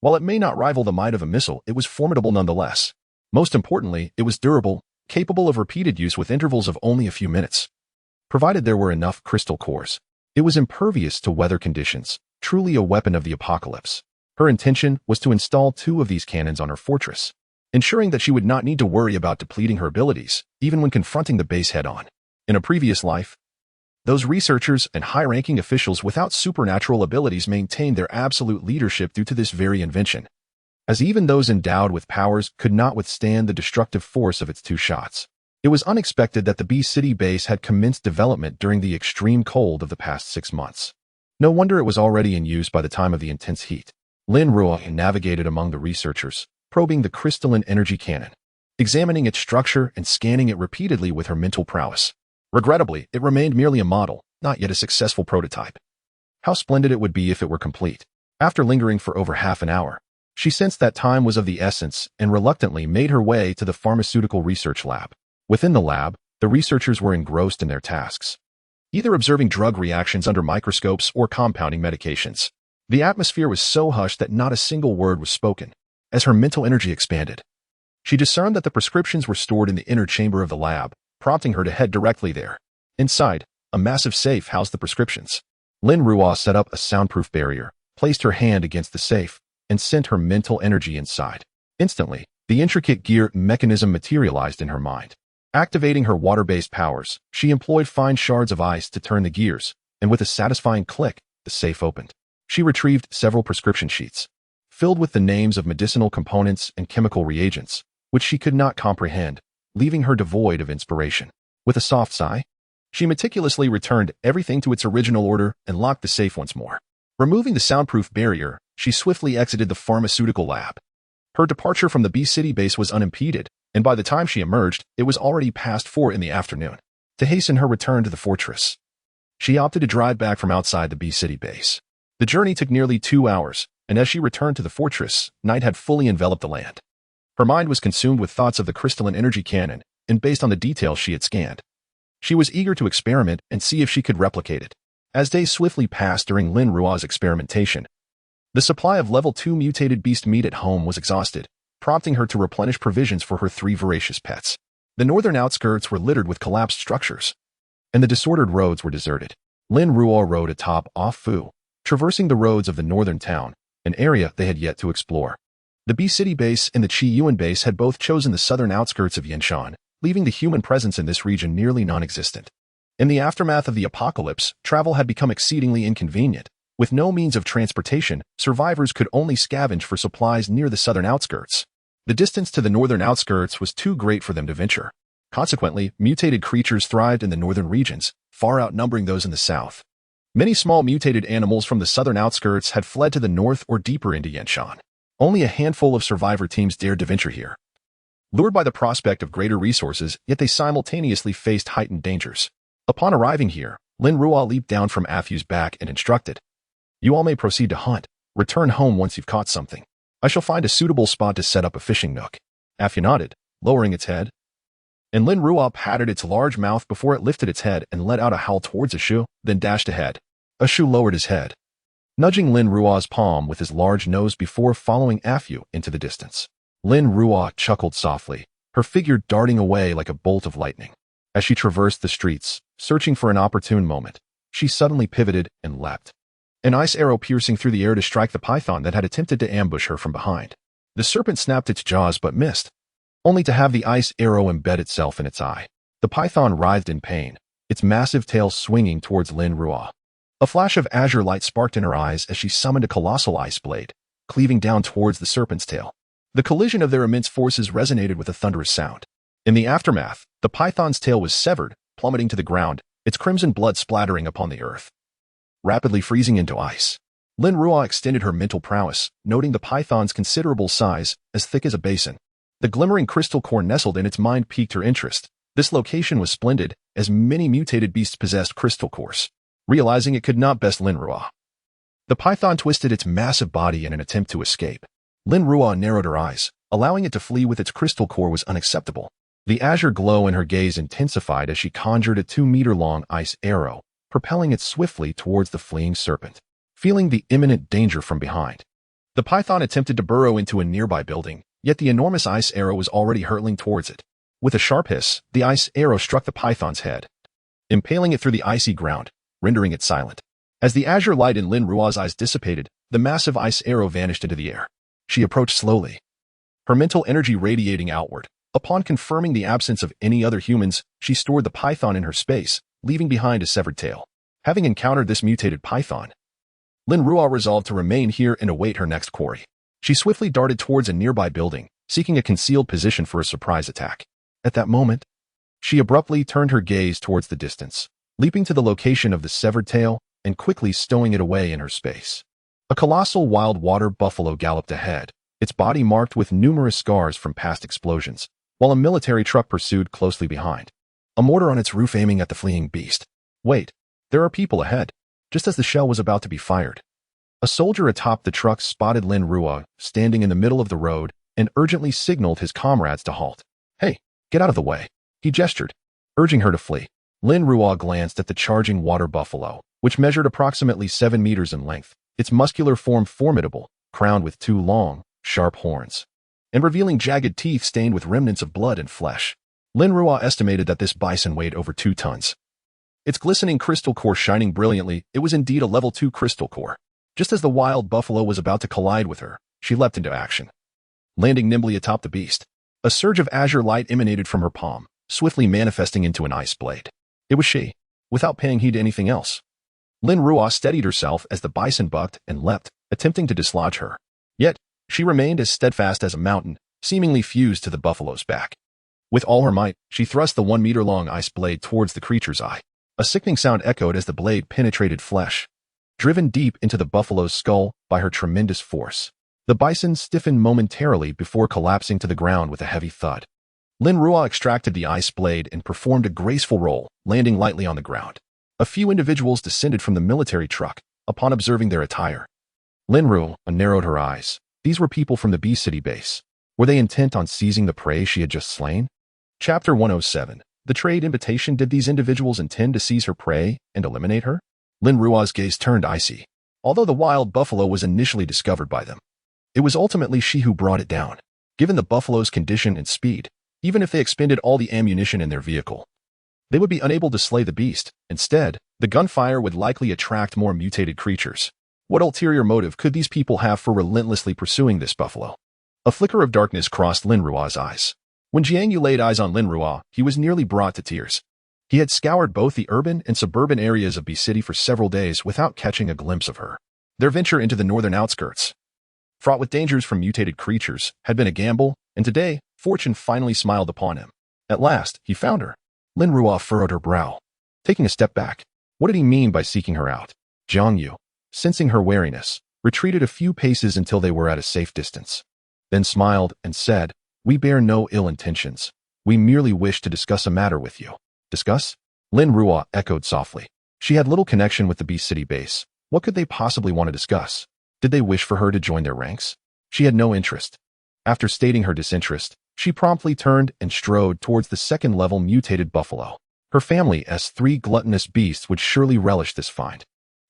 While it may not rival the might of a missile, it was formidable nonetheless. Most importantly, it was durable, capable of repeated use with intervals of only a few minutes. Provided there were enough crystal cores, it was impervious to weather conditions, truly a weapon of the apocalypse. Her intention was to install 2 of these cannons on her fortress, ensuring that she would not need to worry about depleting her abilities, even when confronting the base head-on. In a previous life, those researchers and high-ranking officials without supernatural abilities maintained their absolute leadership due to this very invention, as even those endowed with powers could not withstand the destructive force of its 2 shots. It was unexpected that the B City base had commenced development during the extreme cold of the past 6 months. No wonder it was already in use by the time of the intense heat. Lin Ruo navigated among the researchers, probing the crystalline energy cannon, examining its structure and scanning it repeatedly with her mental prowess. Regrettably, it remained merely a model, not yet a successful prototype. How splendid it would be if it were complete. After lingering for over half an hour, she sensed that time was of the essence and reluctantly made her way to the pharmaceutical research lab. Within the lab, the researchers were engrossed in their tasks, either observing drug reactions under microscopes or compounding medications. The atmosphere was so hushed that not a single word was spoken. As her mental energy expanded, she discerned that the prescriptions were stored in the inner chamber of the lab, prompting her to head directly there. Inside, a massive safe housed the prescriptions. Lin Ruo set up a soundproof barrier, placed her hand against the safe, and sent her mental energy inside. Instantly, the intricate gear mechanism materialized in her mind. Activating her water-based powers, she employed fine shards of ice to turn the gears, and with a satisfying click, the safe opened. She retrieved several prescription sheets, filled with the names of medicinal components and chemical reagents, which she could not comprehend, leaving her devoid of inspiration. With a soft sigh, she meticulously returned everything to its original order and locked the safe once more. Removing the soundproof barrier, she swiftly exited the pharmaceutical lab. Her departure from the B-City base was unimpeded, and by the time she emerged, it was already past 4 in the afternoon. To hasten her return to the fortress, she opted to drive back from outside the B-City base. The journey took nearly 2 hours, and as she returned to the fortress, night had fully enveloped the land. Her mind was consumed with thoughts of the crystalline energy cannon, and based on the details she had scanned, she was eager to experiment and see if she could replicate it. As days swiftly passed during Lin Ruo's experimentation, the supply of level 2 mutated beast meat at home was exhausted, prompting her to replenish provisions for her 3 voracious pets. The northern outskirts were littered with collapsed structures, and the disordered roads were deserted. Lin Ruo rode atop off Fu, traversing the roads of the northern town, an area they had yet to explore. The B-City base and the Qiyuan base had both chosen the southern outskirts of Yanshan, leaving the human presence in this region nearly non-existent. In the aftermath of the apocalypse, travel had become exceedingly inconvenient. With no means of transportation, survivors could only scavenge for supplies near the southern outskirts. The distance to the northern outskirts was too great for them to venture. Consequently, mutated creatures thrived in the northern regions, far outnumbering those in the south. Many small mutated animals from the southern outskirts had fled to the north or deeper into Yanshan. Only a handful of survivor teams dared to venture here. Lured by the prospect of greater resources, yet they simultaneously faced heightened dangers. Upon arriving here, Lin Ruo leaped down from Afu's back and instructed, "You all may proceed to hunt. Return home once you've caught something. I shall find a suitable spot to set up a fishing nook." Afu nodded, lowering its head, and Lin Ruo patted its large mouth before it lifted its head and let out a howl towards Ashu, then dashed ahead. Ashu lowered his head, nudging Lin Ruo's palm with his large nose before following Afu into the distance. Lin Ruo chuckled softly, her figure darting away like a bolt of lightning. As she traversed the streets, searching for an opportune moment, she suddenly pivoted and leapt, an ice arrow piercing through the air to strike the python that had attempted to ambush her from behind. The serpent snapped its jaws but missed, only to have the ice arrow embed itself in its eye. The python writhed in pain, its massive tail swinging towards Lin Ruo. A flash of azure light sparked in her eyes as she summoned a colossal ice blade, cleaving down towards the serpent's tail. The collision of their immense forces resonated with a thunderous sound. In the aftermath, the python's tail was severed, plummeting to the ground, its crimson blood splattering upon the earth, rapidly freezing into ice. Lin Ruo extended her mental prowess, noting the python's considerable size, as thick as a basin. The glimmering crystal core nestled in its mind piqued her interest. This location was splendid, as many mutated beasts possessed crystal cores. Realizing it could not best Lin Ruo, the python twisted its massive body in an attempt to escape. Lin Ruo narrowed her eyes. Allowing it to flee with its crystal core was unacceptable. The azure glow in her gaze intensified as she conjured a 2-meter-long ice arrow, propelling it swiftly towards the fleeing serpent. Feeling the imminent danger from behind, the python attempted to burrow into a nearby building, yet the enormous ice arrow was already hurtling towards it. With a sharp hiss, the ice arrow struck the python's head, impaling it through the icy ground, rendering it silent. As the azure light in Lin Ruo's eyes dissipated, the massive ice arrow vanished into the air. She approached slowly, her mental energy radiating outward. Upon confirming the absence of any other humans, she stored the python in her space, leaving behind a severed tail. Having encountered this mutated python, Lin Ruo resolved to remain here and await her next quarry. She swiftly darted towards a nearby building, seeking a concealed position for a surprise attack. At that moment, she abruptly turned her gaze towards the distance, leaping to the location of the severed tail and quickly stowing it away in her space. A colossal wild water buffalo galloped ahead, its body marked with numerous scars from past explosions, while a military truck pursued closely behind, a mortar on its roof aiming at the fleeing beast. Wait, there are people ahead. Just as the shell was about to be fired, a soldier atop the truck spotted Lin Ruo standing in the middle of the road and urgently signaled his comrades to halt. Hey, get out of the way, he gestured, urging her to flee. Lin Ruo glanced at the charging water buffalo, which measured approximately 7 meters in length, its muscular form formidable, crowned with 2 long, sharp horns, and revealing jagged teeth stained with remnants of blood and flesh. Lin Ruo estimated that this bison weighed over 2 tons. Its glistening crystal core shining brilliantly, it was indeed a level 2 crystal core. Just as the wild buffalo was about to collide with her, she leapt into action. Landing nimbly atop the beast, a surge of azure light emanated from her palm, swiftly manifesting into an ice blade. It was she, without paying heed to anything else. Lin Ruo steadied herself as the bison bucked and leapt, attempting to dislodge her. Yet, she remained as steadfast as a mountain, seemingly fused to the buffalo's back. With all her might, she thrust the 1-meter-long ice blade towards the creature's eye. A sickening sound echoed as the blade penetrated flesh, driven deep into the buffalo's skull by her tremendous force. The bison stiffened momentarily before collapsing to the ground with a heavy thud. Lin Ruo extracted the ice blade and performed a graceful roll, landing lightly on the ground. A few individuals descended from the military truck upon observing their attire. Lin Ruo narrowed her eyes. These were people from the B-City base. Were they intent on seizing the prey she had just slain? Chapter 107. The trade invitation. Did these individuals intend to seize her prey and eliminate her? Lin Ruo's gaze turned icy. Although the wild buffalo was initially discovered by them, it was ultimately she who brought it down. Given the buffalo's condition and speed, even if they expended all the ammunition in their vehicle, they would be unable to slay the beast. Instead, the gunfire would likely attract more mutated creatures. What ulterior motive could these people have for relentlessly pursuing this buffalo? A flicker of darkness crossed Lin Ruo's eyes. When Jiangyu laid eyes on Lin Ruo, he was nearly brought to tears. He had scoured both the urban and suburban areas of B-City for several days without catching a glimpse of her. Their venture into the northern outskirts, fraught with dangers from mutated creatures, had been a gamble, and today, fortune finally smiled upon him. At last, he found her. Lin Ruo furrowed her brow, taking a step back. What did he mean by seeking her out? Jiangyu, sensing her wariness, retreated a few paces until they were at a safe distance, then smiled and said, "We bear no ill intentions. We merely wish to discuss a matter with you." Discuss? Lin Ruo echoed softly. She had little connection with the B-City base. What could they possibly want to discuss? Did they wish for her to join their ranks? She had no interest. After stating her disinterest, she promptly turned and strode towards the second-level mutated buffalo. Her family, as 3 gluttonous beasts, would surely relish this find.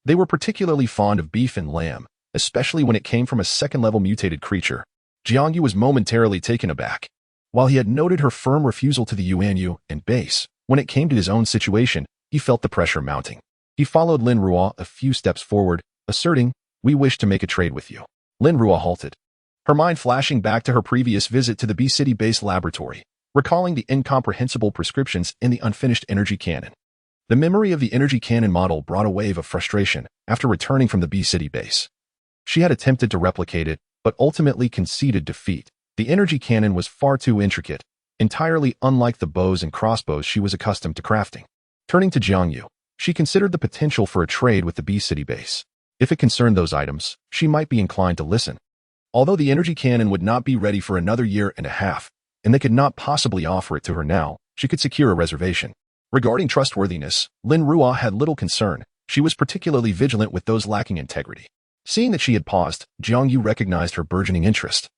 They were particularly fond of beef and lamb, especially when it came from a second-level mutated creature. Jiangyu was momentarily taken aback. While he had noted her firm refusal to the Yuanyu and base, when it came to his own situation, he felt the pressure mounting. He followed Lin Ruo a few steps forward, asserting, "We wish to make a trade with you." Lin Ruo halted, her mind flashing back to her previous visit to the B-City base laboratory, recalling the incomprehensible prescriptions in the unfinished energy cannon. The memory of the energy cannon model brought a wave of frustration after returning from the B-City base. She had attempted to replicate it, but ultimately conceded defeat. The energy cannon was far too intricate, entirely unlike the bows and crossbows she was accustomed to crafting. Turning to Jiangyu, she considered the potential for a trade with the B-City base. If it concerned those items, she might be inclined to listen. Although the energy cannon would not be ready for another year and a half, and they could not possibly offer it to her now, she could secure a reservation. Regarding trustworthiness, Lin Ruo had little concern. She was particularly vigilant with those lacking integrity. Seeing that she had paused, Jiangyu recognized her burgeoning interest.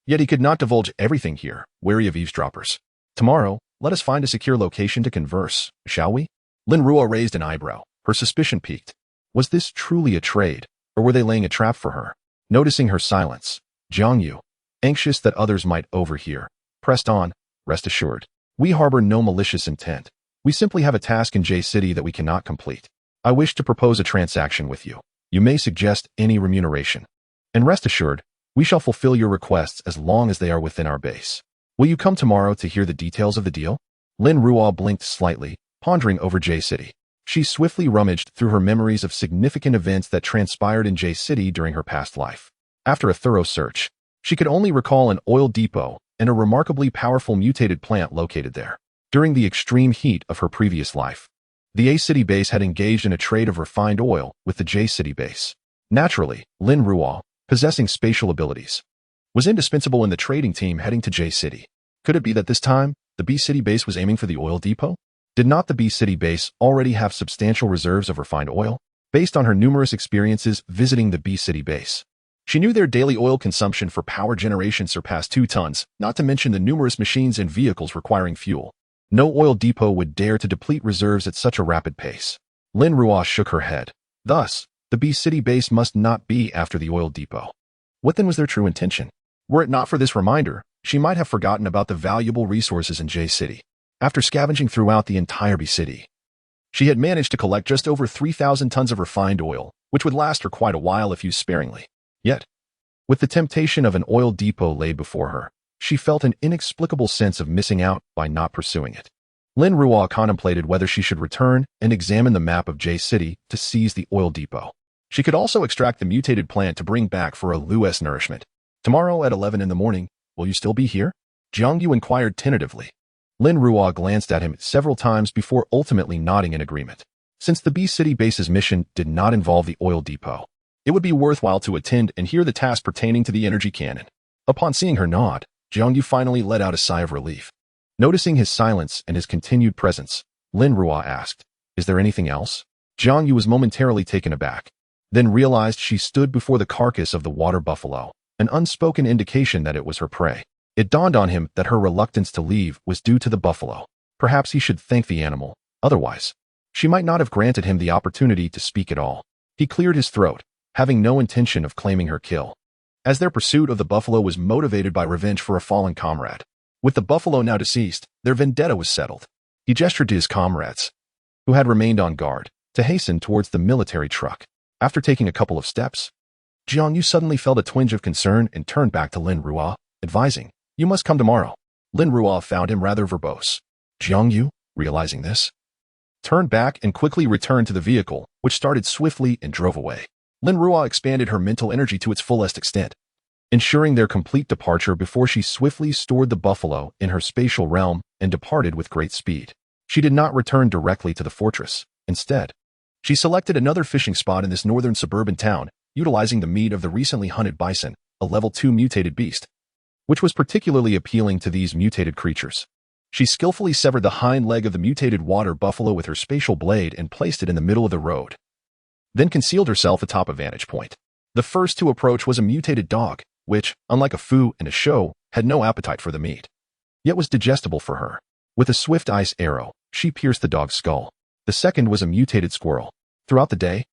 Yet he could not divulge everything here, wary of eavesdroppers. "Tomorrow, let us find a secure location to converse, shall we?" Lin Ruo raised an eyebrow, her suspicion piqued. Was this truly a trade, or were they laying a trap for her? Noticing her silence, Jiangyu, anxious that others might overhear, pressed on, "Rest assured, we harbor no malicious intent. We simply have a task in J-City that we cannot complete. I wish to propose a transaction with you. You may suggest any remuneration. And rest assured, we shall fulfill your requests as long as they are within our base. Will you come tomorrow to hear the details of the deal?" Lin Ruo blinked slightly, pondering over J-City. She swiftly rummaged through her memories of significant events that transpired in J-City during her past life. After a thorough search, she could only recall an oil depot and a remarkably powerful mutated plant located there. During the extreme heat of her previous life, the A-City base had engaged in a trade of refined oil with the J-City base. Naturally, Lin Ruo, possessing spatial abilities, was indispensable in the trading team heading to J City. Could it be that this time, the B City base was aiming for the oil depot? Did not the B City base already have substantial reserves of refined oil? Based on her numerous experiences visiting the B City base, she knew their daily oil consumption for power generation surpassed 2 tons, not to mention the numerous machines and vehicles requiring fuel. No oil depot would dare to deplete reserves at such a rapid pace. Lin Ruo shook her head. Thus, the B City base must not be after the oil depot. What then was their true intention? Were it not for this reminder, she might have forgotten about the valuable resources in J City. After scavenging throughout the entire B City, she had managed to collect just over 3,000 tons of refined oil, which would last her quite a while if used sparingly. Yet, with the temptation of an oil depot laid before her, she felt an inexplicable sense of missing out by not pursuing it. Lin Ruo contemplated whether she should return and examine the map of J City to seize the oil depot. She could also extract the mutated plant to bring back for a Lu's nourishment. Tomorrow at 11 in the morning, will you still be here? Jiang Yu inquired tentatively. Lin Ruo glanced at him several times before ultimately nodding in agreement. Since the B City base's mission did not involve the oil depot, it would be worthwhile to attend and hear the task pertaining to the energy cannon. Upon seeing her nod, Jiang Yu finally let out a sigh of relief. Noticing his silence and his continued presence, Lin Ruo asked, "Is there anything else?" Jiang Yu was momentarily taken aback, then realized she stood before the carcass of the water buffalo, an unspoken indication that it was her prey. It dawned on him that her reluctance to leave was due to the buffalo. Perhaps he should thank the animal, otherwise, she might not have granted him the opportunity to speak at all. He cleared his throat, having no intention of claiming her kill, as their pursuit of the buffalo was motivated by revenge for a fallen comrade. With the buffalo now deceased, their vendetta was settled. He gestured to his comrades, who had remained on guard, to hasten towards the military truck. After taking a couple of steps, Jiang Yu suddenly felt a twinge of concern and turned back to Lin Ruo, advising, "You must come tomorrow." Lin Ruo found him rather verbose. Jiang Yu, realizing this, turned back and quickly returned to the vehicle, which started swiftly and drove away. Lin Ruo expanded her mental energy to its fullest extent, ensuring their complete departure before she swiftly stored the buffalo in her spatial realm and departed with great speed. She did not return directly to the fortress. Instead, she selected another fishing spot in this northern suburban town, utilizing the meat of the recently hunted bison, a level 2 mutated beast, which was particularly appealing to these mutated creatures. She skillfully severed the hind leg of the mutated water buffalo with her spatial blade and placed it in the middle of the road, then concealed herself atop a vantage point. The first to approach was a mutated dog, which, unlike a Fu and a Shou, had no appetite for the meat, yet was digestible for her. With a swift ice arrow, she pierced the dog's skull. The second was a mutated squirrel. Throughout the day,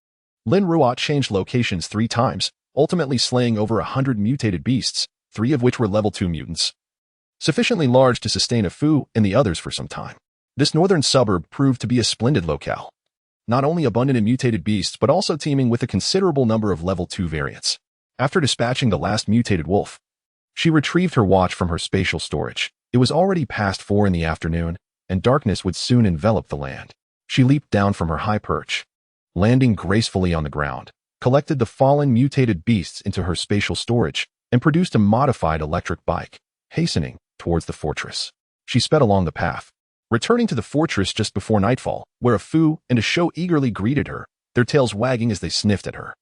Lin Ruo changed locations 3 times, ultimately slaying over 100 mutated beasts, 3 of which were level 2 mutants, sufficiently large to sustain a Fu and the others for some time. This northern suburb proved to be a splendid locale, not only abundant in mutated beasts but also teeming with a considerable number of level 2 variants. After dispatching the last mutated wolf, she retrieved her watch from her spatial storage. It was already past 4 in the afternoon, and darkness would soon envelop the land. She leaped down from her high perch, landing gracefully on the ground, collected the fallen mutated beasts into her spatial storage, and produced a modified electric bike, hastening towards the fortress. She sped along the path, returning to the fortress just before nightfall, where a Fu and a Shou eagerly greeted her, their tails wagging as they sniffed at her.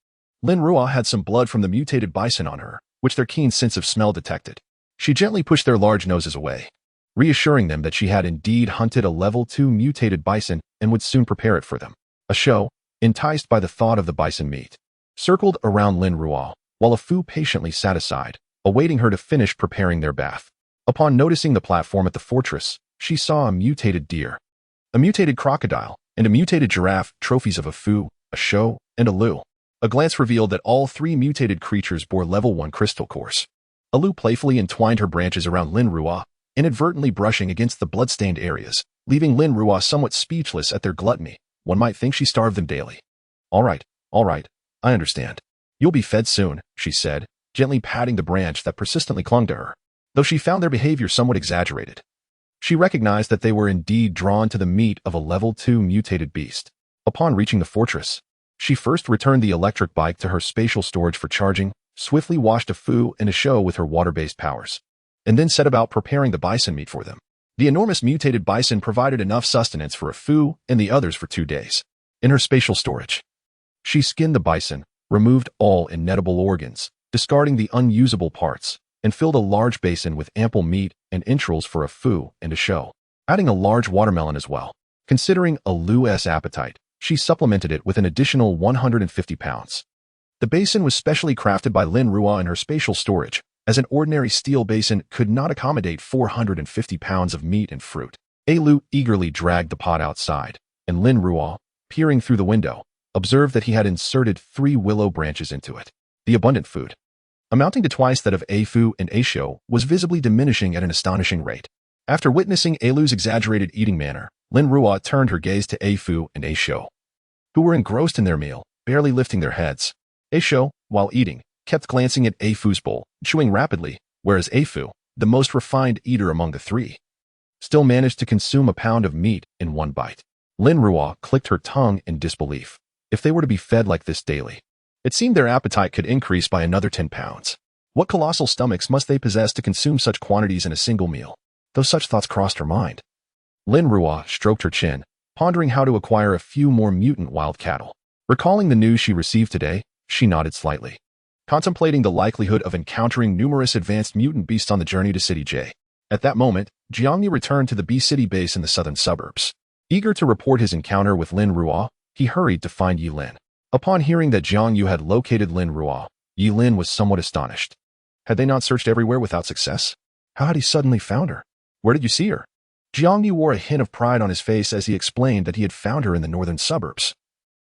Lin Ruo had some blood from the mutated bison on her, which their keen sense of smell detected. She gently pushed their large noses away, reassuring them that she had indeed hunted a level 2 mutated bison and would soon prepare it for them. A Shou, enticed by the thought of the bison meat, circled around Lin Ruo, while a Fu patiently sat aside, awaiting her to finish preparing their bath. Upon noticing the platform at the fortress, she saw a mutated deer, a mutated crocodile, and a mutated giraffe, trophies of a Fu, a Shou, and a Lu. A glance revealed that all 3 mutated creatures bore level 1 crystal cores. A Lu playfully entwined her branches around Lin Ruo, inadvertently brushing against the blood-stained areas, leaving Lin Ruo somewhat speechless at their gluttony. One might think she starved them daily. All right, I understand. You'll be fed soon," she said, gently patting the branch that persistently clung to her. Though she found their behavior somewhat exaggerated, she recognized that they were indeed drawn to the meat of a level 2 mutated beast. Upon reaching the fortress, she first returned the electric bike to her spatial storage for charging, swiftly washed a Fu and a Shou with her water-based powers, and then set about preparing the bison meat for them. The enormous mutated bison provided enough sustenance for a Fu and the others for 2 days. In her spatial storage, she skinned the bison, removed all inedible organs, discarding the unusable parts, and filled a large basin with ample meat and entrails for a foo and a show, adding a large watermelon as well. Considering a Lu's appetite, she supplemented it with an additional 150 pounds. The basin was specially crafted by Lin Ruo in her spatial storage, as an ordinary steel basin could not accommodate 450 pounds of meat and fruit. Lu eagerly dragged the pot outside, and Lin Ruo, peering through the window, observed that he had inserted 3 willow branches into it. The abundant food, amounting to twice that of Fu and Aisho, was visibly diminishing at an astonishing rate. After witnessing Lu's exaggerated eating manner, Lin Ruo turned her gaze to Fu and Aisho, who were engrossed in their meal, barely lifting their heads. Aisho, while eating, kept glancing at Fu's bowl, chewing rapidly, whereas Fu, the most refined eater among the 3, still managed to consume a pound of meat in 1 bite. Lin Ruo clicked her tongue in disbelief. If they were to be fed like this daily, it seemed their appetite could increase by another 10 pounds. What colossal stomachs must they possess to consume such quantities in a single meal? Though such thoughts crossed her mind. Lin Ruo stroked her chin, pondering how to acquire a few more mutant wild cattle. Recalling the news she received today, she nodded slightly, contemplating the likelihood of encountering numerous advanced mutant beasts on the journey to City J. At that moment, Jiangyu returned to the B City base in the southern suburbs. Eager to report his encounter with Lin Ruo, he hurried to find Yilin. Upon hearing that Jiangyu had located Lin Ruo, Yilin was somewhat astonished. Had they not searched everywhere without success? How had he suddenly found her? Where did you see her? Jiangyu wore a hint of pride on his face as he explained that he had found her in the northern suburbs,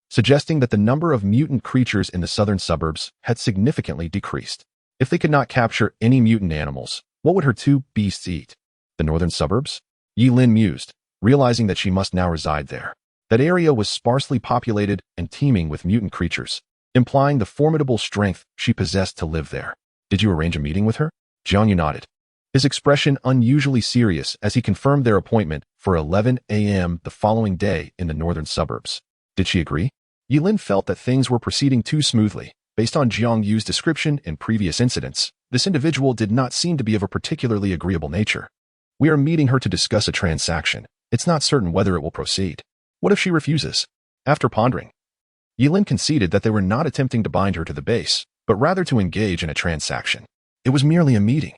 suggesting that the number of mutant creatures in the southern suburbs had significantly decreased. If they could not capture any mutant animals, what would her 2 beasts eat? The northern suburbs? Yilin mused, realizing that she must now reside there. That area was sparsely populated and teeming with mutant creatures, implying the formidable strength she possessed to live there. Did you arrange a meeting with her? Jiangyu nodded, his expression unusually serious as he confirmed their appointment for 11 a.m. the following day in the northern suburbs. Did she agree? Yilin felt that things were proceeding too smoothly. Based on Jiangyu's description in previous incidents, this individual did not seem to be of a particularly agreeable nature. We are meeting her to discuss a transaction. It's not certain whether it will proceed. What if she refuses? After pondering, Yilin conceded that they were not attempting to bind her to the base, but rather to engage in a transaction. It was merely a meeting.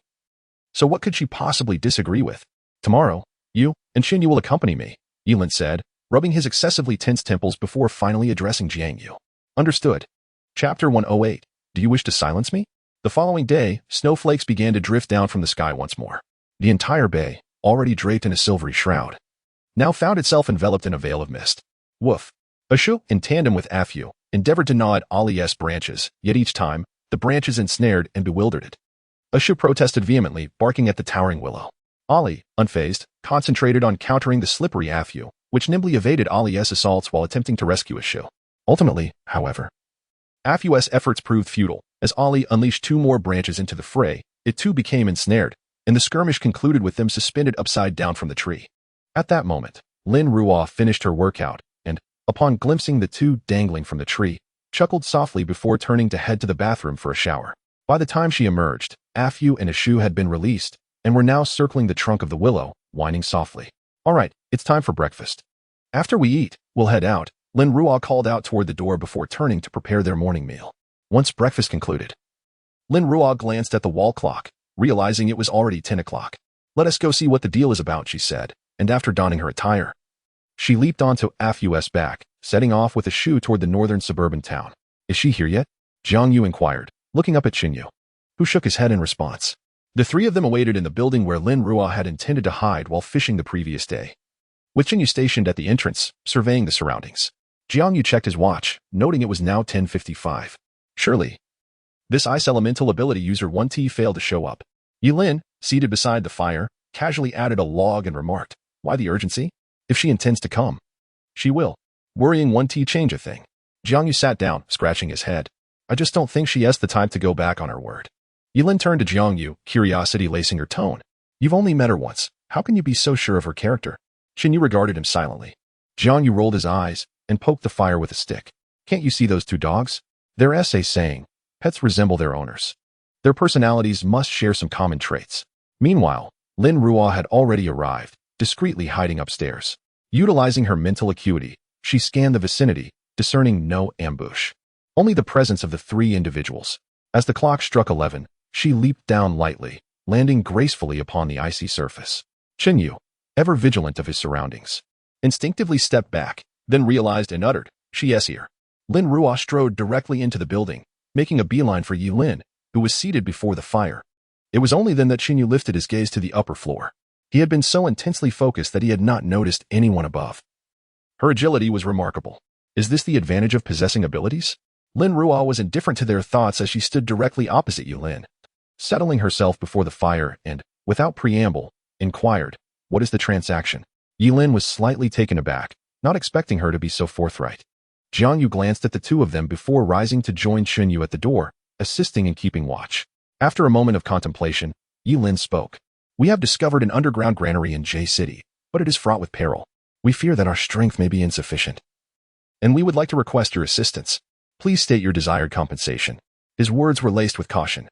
So what could she possibly disagree with? Tomorrow, you and Xinyu will accompany me, Yilin said, rubbing his excessively tense temples before finally addressing Jiangyu. Understood. Chapter 108. Do you wish to silence me? The following day, snowflakes began to drift down from the sky once more. The entire bay, already draped in a silvery shroud, now found itself enveloped in a veil of mist. Woof. Ashu, in tandem with Afu, endeavored to gnaw at Ali's branches, yet each time, the branches ensnared and bewildered it. Ashu protested vehemently, barking at the towering willow. Ali, unfazed, concentrated on countering the slippery Afu, which nimbly evaded Ali's assaults while attempting to rescue Ashu. Ultimately, however, Afu's efforts proved futile. As Ali unleashed 2 more branches into the fray, it too became ensnared, and the skirmish concluded with them suspended upside down from the tree. At that moment, Lin Ruo finished her workout, and, upon glimpsing the 2 dangling from the tree, chuckled softly before turning to head to the bathroom for a shower. By the time she emerged, Afu and Ashu had been released, and were now circling the trunk of the willow, whining softly. All right, it's time for breakfast. After we eat, we'll head out, Lin Ruo called out toward the door before turning to prepare their morning meal. Once breakfast concluded, Lin Ruo glanced at the wall clock, realizing it was already 10 o'clock. Let us go see what the deal is about, she said, and after donning her attire, she leaped onto Afu's back, setting off with Ashu toward the northern suburban town. Is she here yet? Jiangyu inquired, looking up at Xinyu, who shook his head in response. The 3 of them awaited in the building where Lin Ruo had intended to hide while fishing the previous day, with Xinyu stationed at the entrance, surveying the surroundings. Jiangyu checked his watch, noting it was now 10:55. Surely, this ice elemental ability user 1T failed to show up. Yilin, seated beside the fire, casually added a log and remarked, why the urgency? If she intends to come, she will. Worrying 1T change a thing. Jiangyu sat down, scratching his head. I just don't think she has the time to go back on her word. Yilin turned to Jiangyu, curiosity lacing her tone. You've only met her once. How can you be so sure of her character? Xinyu regarded him silently. Jiangyu rolled his eyes and poked the fire with a stick. Can't you see those 2 dogs? Their essay saying, pets resemble their owners. Their personalities must share some common traits. Meanwhile, Lin Ruo had already arrived, discreetly hiding upstairs. Utilizing her mental acuity, she scanned the vicinity, discerning no ambush. only the presence of the three individuals. As the clock struck 11, she leaped down lightly, landing gracefully upon the icy surface. Yu, ever vigilant of his surroundings, instinctively stepped back, then realized and uttered, "She is here." Lin Ruo strode directly into the building, making a beeline for Lin, who was seated before the fire. It was only then that Yu lifted his gaze to the upper floor. He had been so intensely focused that he had not noticed anyone above. Her agility was remarkable. Is this the advantage of possessing abilities? Lin Ruo was indifferent to their thoughts as she stood directly opposite Lin, settling herself before the fire and, without preamble, inquired, "What is the transaction?" Lin was slightly taken aback, not expecting her to be so forthright. Jiangyu glanced at the two of them before rising to join Yu at the door, assisting in keeping watch. After a moment of contemplation, Lin spoke. "We have discovered an underground granary in J City, but it is fraught with peril. We fear that our strength may be insufficient, and we would like to request your assistance. Please state your desired compensation." His words were laced with caution.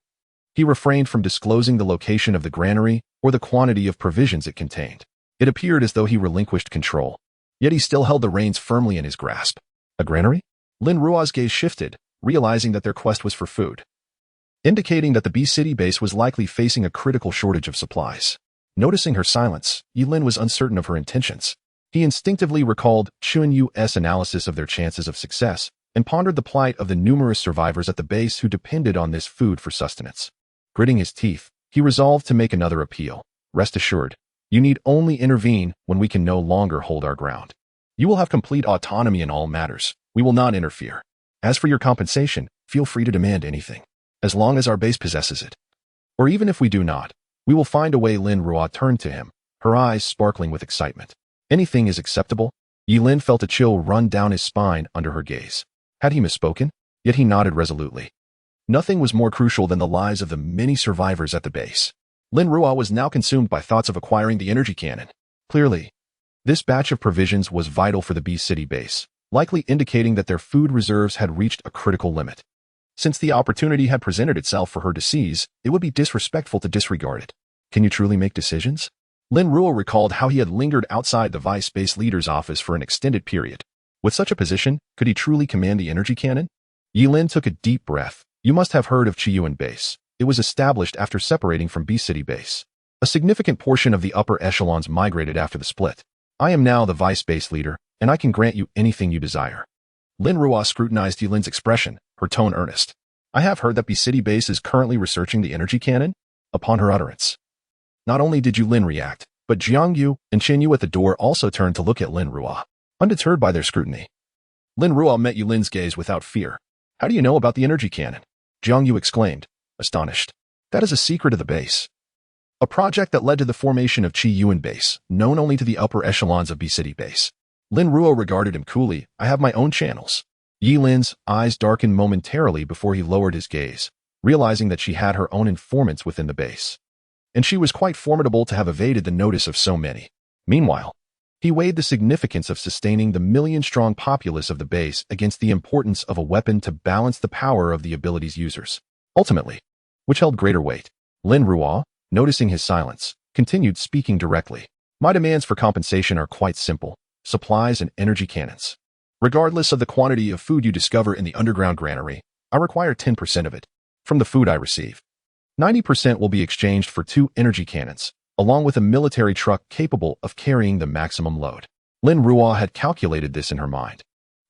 He refrained from disclosing the location of the granary or the quantity of provisions it contained. It appeared as though he relinquished control, yet he still held the reins firmly in his grasp. A granary? Lin Ruo's gaze shifted, realizing that their quest was for food, indicating that the B City base was likely facing a critical shortage of supplies. Noticing her silence, Lin was uncertain of her intentions. He instinctively recalled Yu's analysis of their chances of success and pondered the plight of the numerous survivors at the base who depended on this food for sustenance. Gritting his teeth, he resolved to make another appeal. "Rest assured, you need only intervene when we can no longer hold our ground. You will have complete autonomy in all matters. We will not interfere. As for your compensation, feel free to demand anything, as long as our base possesses it. Or even if we do not, we will find a way." Lin Ruo turned to him, her eyes sparkling with excitement. "Anything is acceptable?" Lin felt a chill run down his spine under her gaze. Had he misspoken? Yet he nodded resolutely. Nothing was more crucial than the lives of the many survivors at the base. Lin Ruo was now consumed by thoughts of acquiring the energy cannon. Clearly, this batch of provisions was vital for the B City base, likely indicating that their food reserves had reached a critical limit. Since the opportunity had presented itself for her to seize, it would be disrespectful to disregard it. Can you truly make decisions? Lin Ruo recalled how he had lingered outside the vice base leader's office for an extended period. With such a position, could he truly command the energy cannon? Lin took a deep breath. "You must have heard of Chiyuan Base. It was established after separating from B City Base. A significant portion of the upper echelons migrated after the split. I am now the vice base leader, and I can grant you anything you desire." Lin Ruo scrutinized Lin's expression, her tone earnest. "I have heard that B City Base is currently researching the energy cannon?" Upon her utterance, not only did Lin react, but Jiangyu and Yu at the door also turned to look at Lin Ruo, undeterred by their scrutiny. Lin Ruo met Lin's gaze without fear. "How do you know about the energy cannon?" Jiangyu exclaimed, astonished. "That is a secret of the base. A project that led to the formation of Chiyuan Base, known only to the upper echelons of B City Base." Lin Ruo regarded him coolly. "I have my own channels." Lin's eyes darkened momentarily before he lowered his gaze, realizing that she had her own informants within the base, and she was quite formidable to have evaded the notice of so many. Meanwhile, he weighed the significance of sustaining the million-strong populace of the base against the importance of a weapon to balance the power of the ability's users. Ultimately, which held greater weight? Lin Ruo, noticing his silence, continued speaking directly. "My demands for compensation are quite simple: supplies and energy cannons. Regardless of the quantity of food you discover in the underground granary, I require 10% of it. From the food I receive, 90% will be exchanged for 2 energy cannons, along with a military truck capable of carrying the maximum load." Lin Ruo had calculated this in her mind.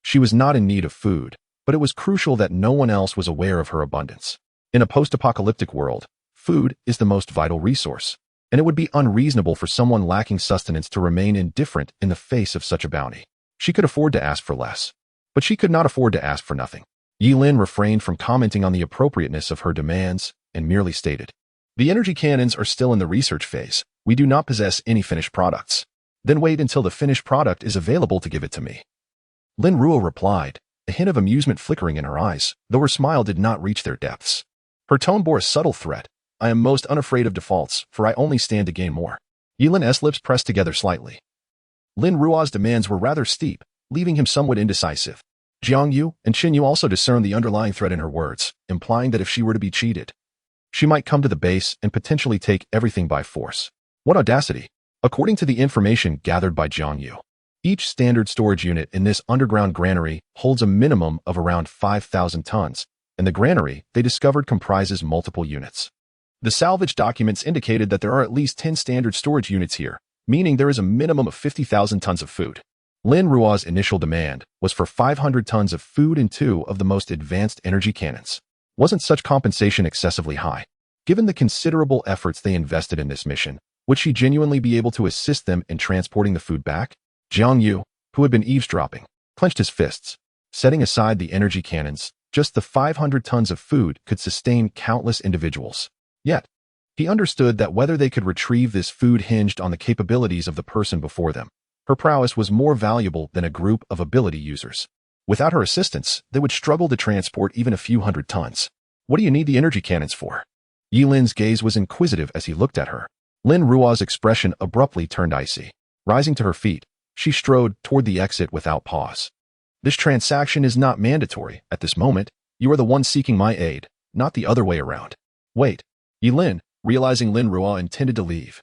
She was not in need of food, but it was crucial that no one else was aware of her abundance. In a post-apocalyptic world, food is the most vital resource, and it would be unreasonable for someone lacking sustenance to remain indifferent in the face of such a bounty. She could afford to ask for less, but she could not afford to ask for nothing. Lin refrained from commenting on the appropriateness of her demands and merely stated, "The energy cannons are still in the research phase. We do not possess any finished products." "Then wait until the finished product is available to give it to me." Lin Ruo replied, a hint of amusement flickering in her eyes, though her smile did not reach their depths. Her tone bore a subtle threat. "I am most unafraid of defaults, for I only stand to gain more." Lin's lips pressed together slightly. Lin Ruo's demands were rather steep, leaving him somewhat indecisive. Jiangyu and Yu also discerned the underlying threat in her words, implying that if she were to be cheated, she might come to the base and potentially take everything by force. What audacity! According to the information gathered by Jiangyu, Each standard storage unit in this underground granary holds a minimum of around 5,000 tons, and the granary they discovered comprises multiple units. The salvage documents indicated that there are at least 10 standard storage units here, meaning there is a minimum of 50,000 tons of food. Lin Ruo's initial demand was for 500 tons of food and 2 of the most advanced energy cannons. Wasn't such compensation excessively high? Given the considerable efforts they invested in this mission, would she genuinely be able to assist them in transporting the food back? Jiang Yu, who had been eavesdropping, clenched his fists. Setting aside the energy cannons, just the 500 tons of food could sustain countless individuals. Yet, he understood that whether they could retrieve this food hinged on the capabilities of the person before them. Her prowess was more valuable than a group of ability users. Without her assistance, they would struggle to transport even a few hundred tons. What do you need the energy cannons for? Yilin's gaze was inquisitive as he looked at her. Lin Ruo's expression abruptly turned icy. Rising to her feet, she strode toward the exit without pause. This transaction is not mandatory at this moment. You are the one seeking my aid, not the other way around. Wait. Yilin, realizing Lin Ruo intended to leave,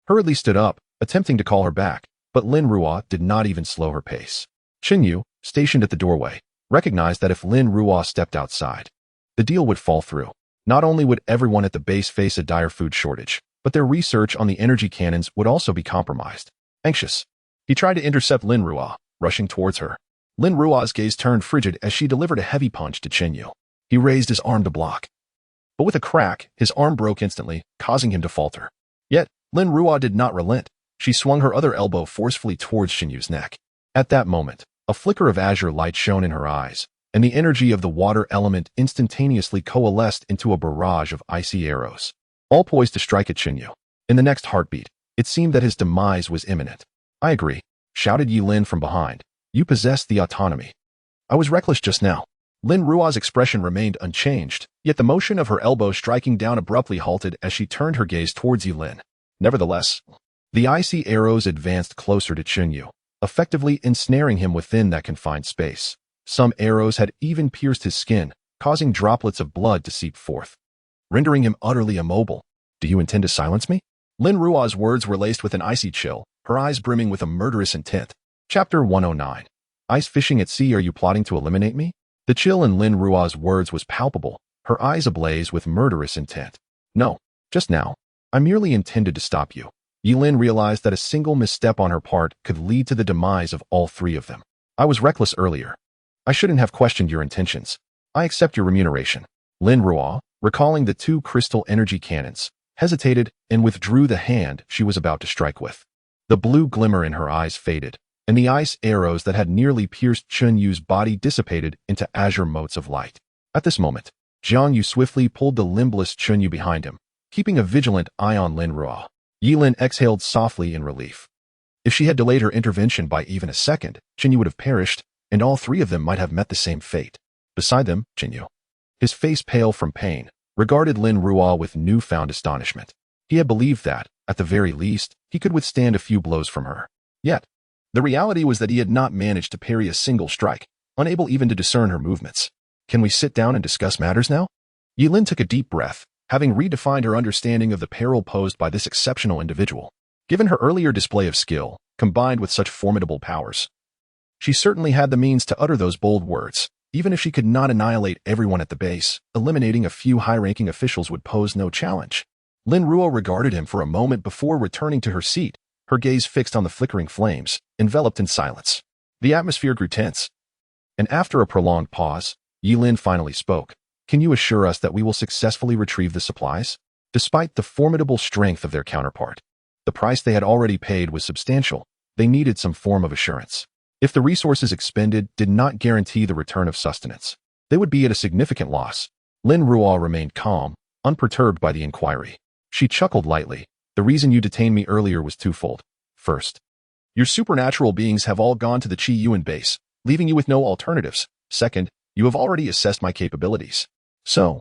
hurriedly stood up, attempting to call her back, but Lin Ruo did not even slow her pace. Qinyu, stationed at the doorway, recognized that if Lin Ruo stepped outside, the deal would fall through. Not only would everyone at the base face a dire food shortage, but their research on the energy cannons would also be compromised. Anxious, he tried to intercept Lin Ruo, rushing towards her. Lin Ruo's gaze turned frigid as she delivered a heavy punch to Qinyu. He raised his arm to block, but with a crack, his arm broke instantly, causing him to falter. Yet, Lin Ruo did not relent. She swung her other elbow forcefully towards Qinyu's neck. At that moment, a flicker of azure light shone in her eyes, and the energy of the water element instantaneously coalesced into a barrage of icy arrows, all poised to strike at Qinyu. In the next heartbeat, it seemed that his demise was imminent. I agree, shouted Yilin from behind. You possess the autonomy. I was reckless just now. Lin Ruo's expression remained unchanged, yet the motion of her elbow striking down abruptly halted as she turned her gaze towards Yilin. Nevertheless, the icy arrows advanced closer to Qinyu, effectively ensnaring him within that confined space. Some arrows had even pierced his skin, causing droplets of blood to seep forth, rendering him utterly immobile. Do you intend to silence me? Lin Ruo's words were laced with an icy chill, her eyes brimming with a murderous intent. Chapter 109. Ice fishing at sea. Are you plotting to eliminate me? The chill in Lin Ruo's words was palpable, her eyes ablaze with murderous intent. No, just now. I merely intended to stop you. Yilin realized that a single misstep on her part could lead to the demise of all three of them. I was reckless earlier. I shouldn't have questioned your intentions. I accept your remuneration. Lin Ruo, recalling the 2 crystal energy cannons, hesitated and withdrew the hand she was about to strike with. The blue glimmer in her eyes faded, and the ice arrows that had nearly pierced Qinyu's body dissipated into azure motes of light. At this moment, Jiang Yu swiftly pulled the limbless Qinyu behind him, keeping a vigilant eye on Lin Ruo. Yilin exhaled softly in relief. If she had delayed her intervention by even a second, Qinyu would have perished, and all three of them might have met the same fate. Beside them, Qinyu, his face pale from pain, regarded Lin Ruo with newfound astonishment. He had believed that, at the very least, he could withstand a few blows from her. Yet, the reality was that he had not managed to parry a single strike, unable even to discern her movements. Can we sit down and discuss matters now? Yilin took a deep breath, having redefined her understanding of the peril posed by this exceptional individual. Given her earlier display of skill, combined with such formidable powers, she certainly had the means to utter those bold words. Even if she could not annihilate everyone at the base, eliminating a few high-ranking officials would pose no challenge. Lin Ruo regarded him for a moment before returning to her seat, her gaze fixed on the flickering flames, enveloped in silence. The atmosphere grew tense, and after a prolonged pause, Yilin finally spoke. Can you assure us that we will successfully retrieve the supplies? Despite the formidable strength of their counterpart, the price they had already paid was substantial. They needed some form of assurance. If the resources expended did not guarantee the return of sustenance, they would be at a significant loss. Lin Ruo remained calm, unperturbed by the inquiry. She chuckled lightly. The reason you detained me earlier was twofold. First, your supernatural beings have all gone to the Qi Yuan base, leaving you with no alternatives. Second, you have already assessed my capabilities. So,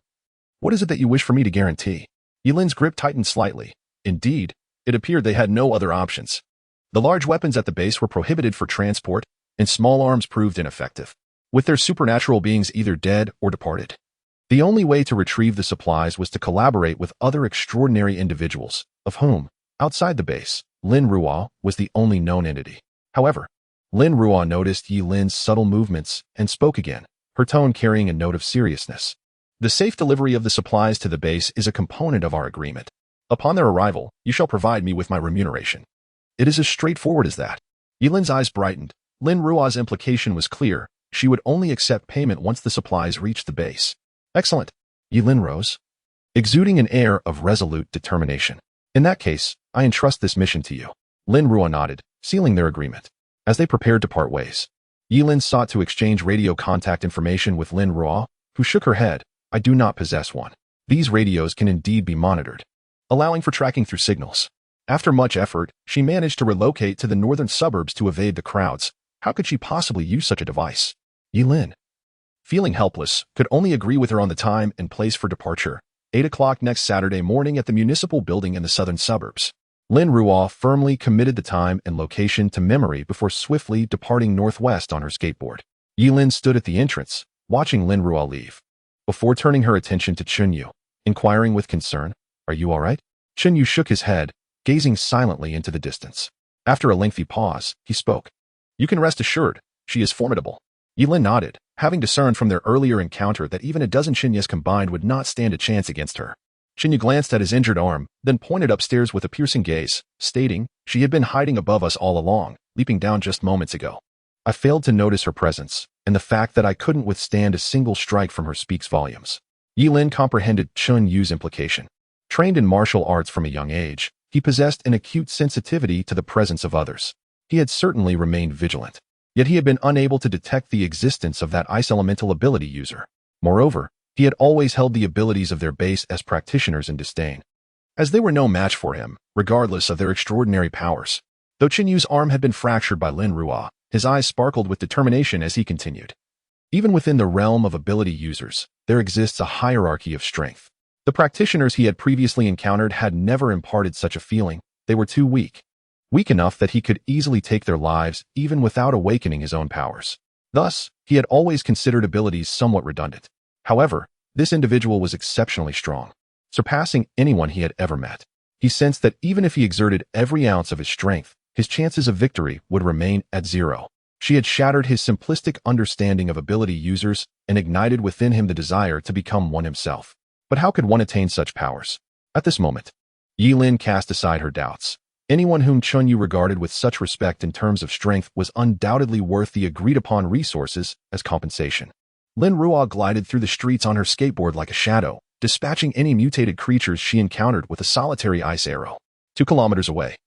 what is it that you wish for me to guarantee? Yilin's grip tightened slightly. Indeed, it appeared they had no other options. The large weapons at the base were prohibited for transport, and small arms proved ineffective, with their supernatural beings either dead or departed. The only way to retrieve the supplies was to collaborate with other extraordinary individuals, of whom, outside the base, Lin Ruo was the only known entity. However, Lin Ruo noticed Yi Lin's subtle movements and spoke again, her tone carrying a note of seriousness. The safe delivery of the supplies to the base is a component of our agreement. Upon their arrival, you shall provide me with my remuneration. It is as straightforward as that. Yi Lin's eyes brightened. Lin Ruo's implication was clear. She would only accept payment once the supplies reached the base. Excellent. Yi Lin rose, exuding an air of resolute determination. In that case, I entrust this mission to you. Lin Ruo nodded, sealing their agreement. As they prepared to part ways, Yi Lin sought to exchange radio contact information with Lin Ruo, who shook her head. I do not possess one. These radios can indeed be monitored, allowing for tracking through signals. After much effort, she managed to relocate to the northern suburbs to evade the crowds. How could she possibly use such a device? Yi Lin, feeling helpless, could only agree with her on the time and place for departure. 8 o'clock next Saturday morning at the municipal building in the southern suburbs. Lin Ruo firmly committed the time and location to memory before swiftly departing northwest on her skateboard. Yi Lin stood at the entrance, watching Lin Ruo leave, before turning her attention to Chunyu, inquiring with concern, "Are you all right?" Chunyu shook his head, gazing silently into the distance. After a lengthy pause, he spoke. "You can rest assured, she is formidable." Yi Lin nodded, having discerned from their earlier encounter that even a dozen Chinyas combined would not stand a chance against her. Chinyu glanced at his injured arm, then pointed upstairs with a piercing gaze, stating, "She had been hiding above us all along, leaping down just moments ago. I failed to notice her presence, and the fact that I couldn't withstand a single strike from her speaks volumes." Yi Lin comprehended Chun Yu's implication. Trained in martial arts from a young age, he possessed an acute sensitivity to the presence of others. He had certainly remained vigilant, yet he had been unable to detect the existence of that ice elemental ability user. Moreover, he had always held the abilities of their base as practitioners in disdain, as they were no match for him, regardless of their extraordinary powers. Though Chinyu's arm had been fractured by Lin Ruo, his eyes sparkled with determination as he continued. Even within the realm of ability users, there exists a hierarchy of strength. The practitioners he had previously encountered had never imparted such a feeling. They were too weak. Weak enough that he could easily take their lives even without awakening his own powers. Thus, he had always considered abilities somewhat redundant. However, this individual was exceptionally strong, surpassing anyone he had ever met. He sensed that even if he exerted every ounce of his strength, his chances of victory would remain at zero. She had shattered his simplistic understanding of ability users and ignited within him the desire to become one himself. But how could one attain such powers? At this moment, Yi Lin cast aside her doubts. Anyone whom Chunyu regarded with such respect in terms of strength was undoubtedly worth the agreed-upon resources as compensation. Lin Ruo glided through the streets on her skateboard like a shadow, dispatching any mutated creatures she encountered with a solitary ice arrow. 2 kilometers away,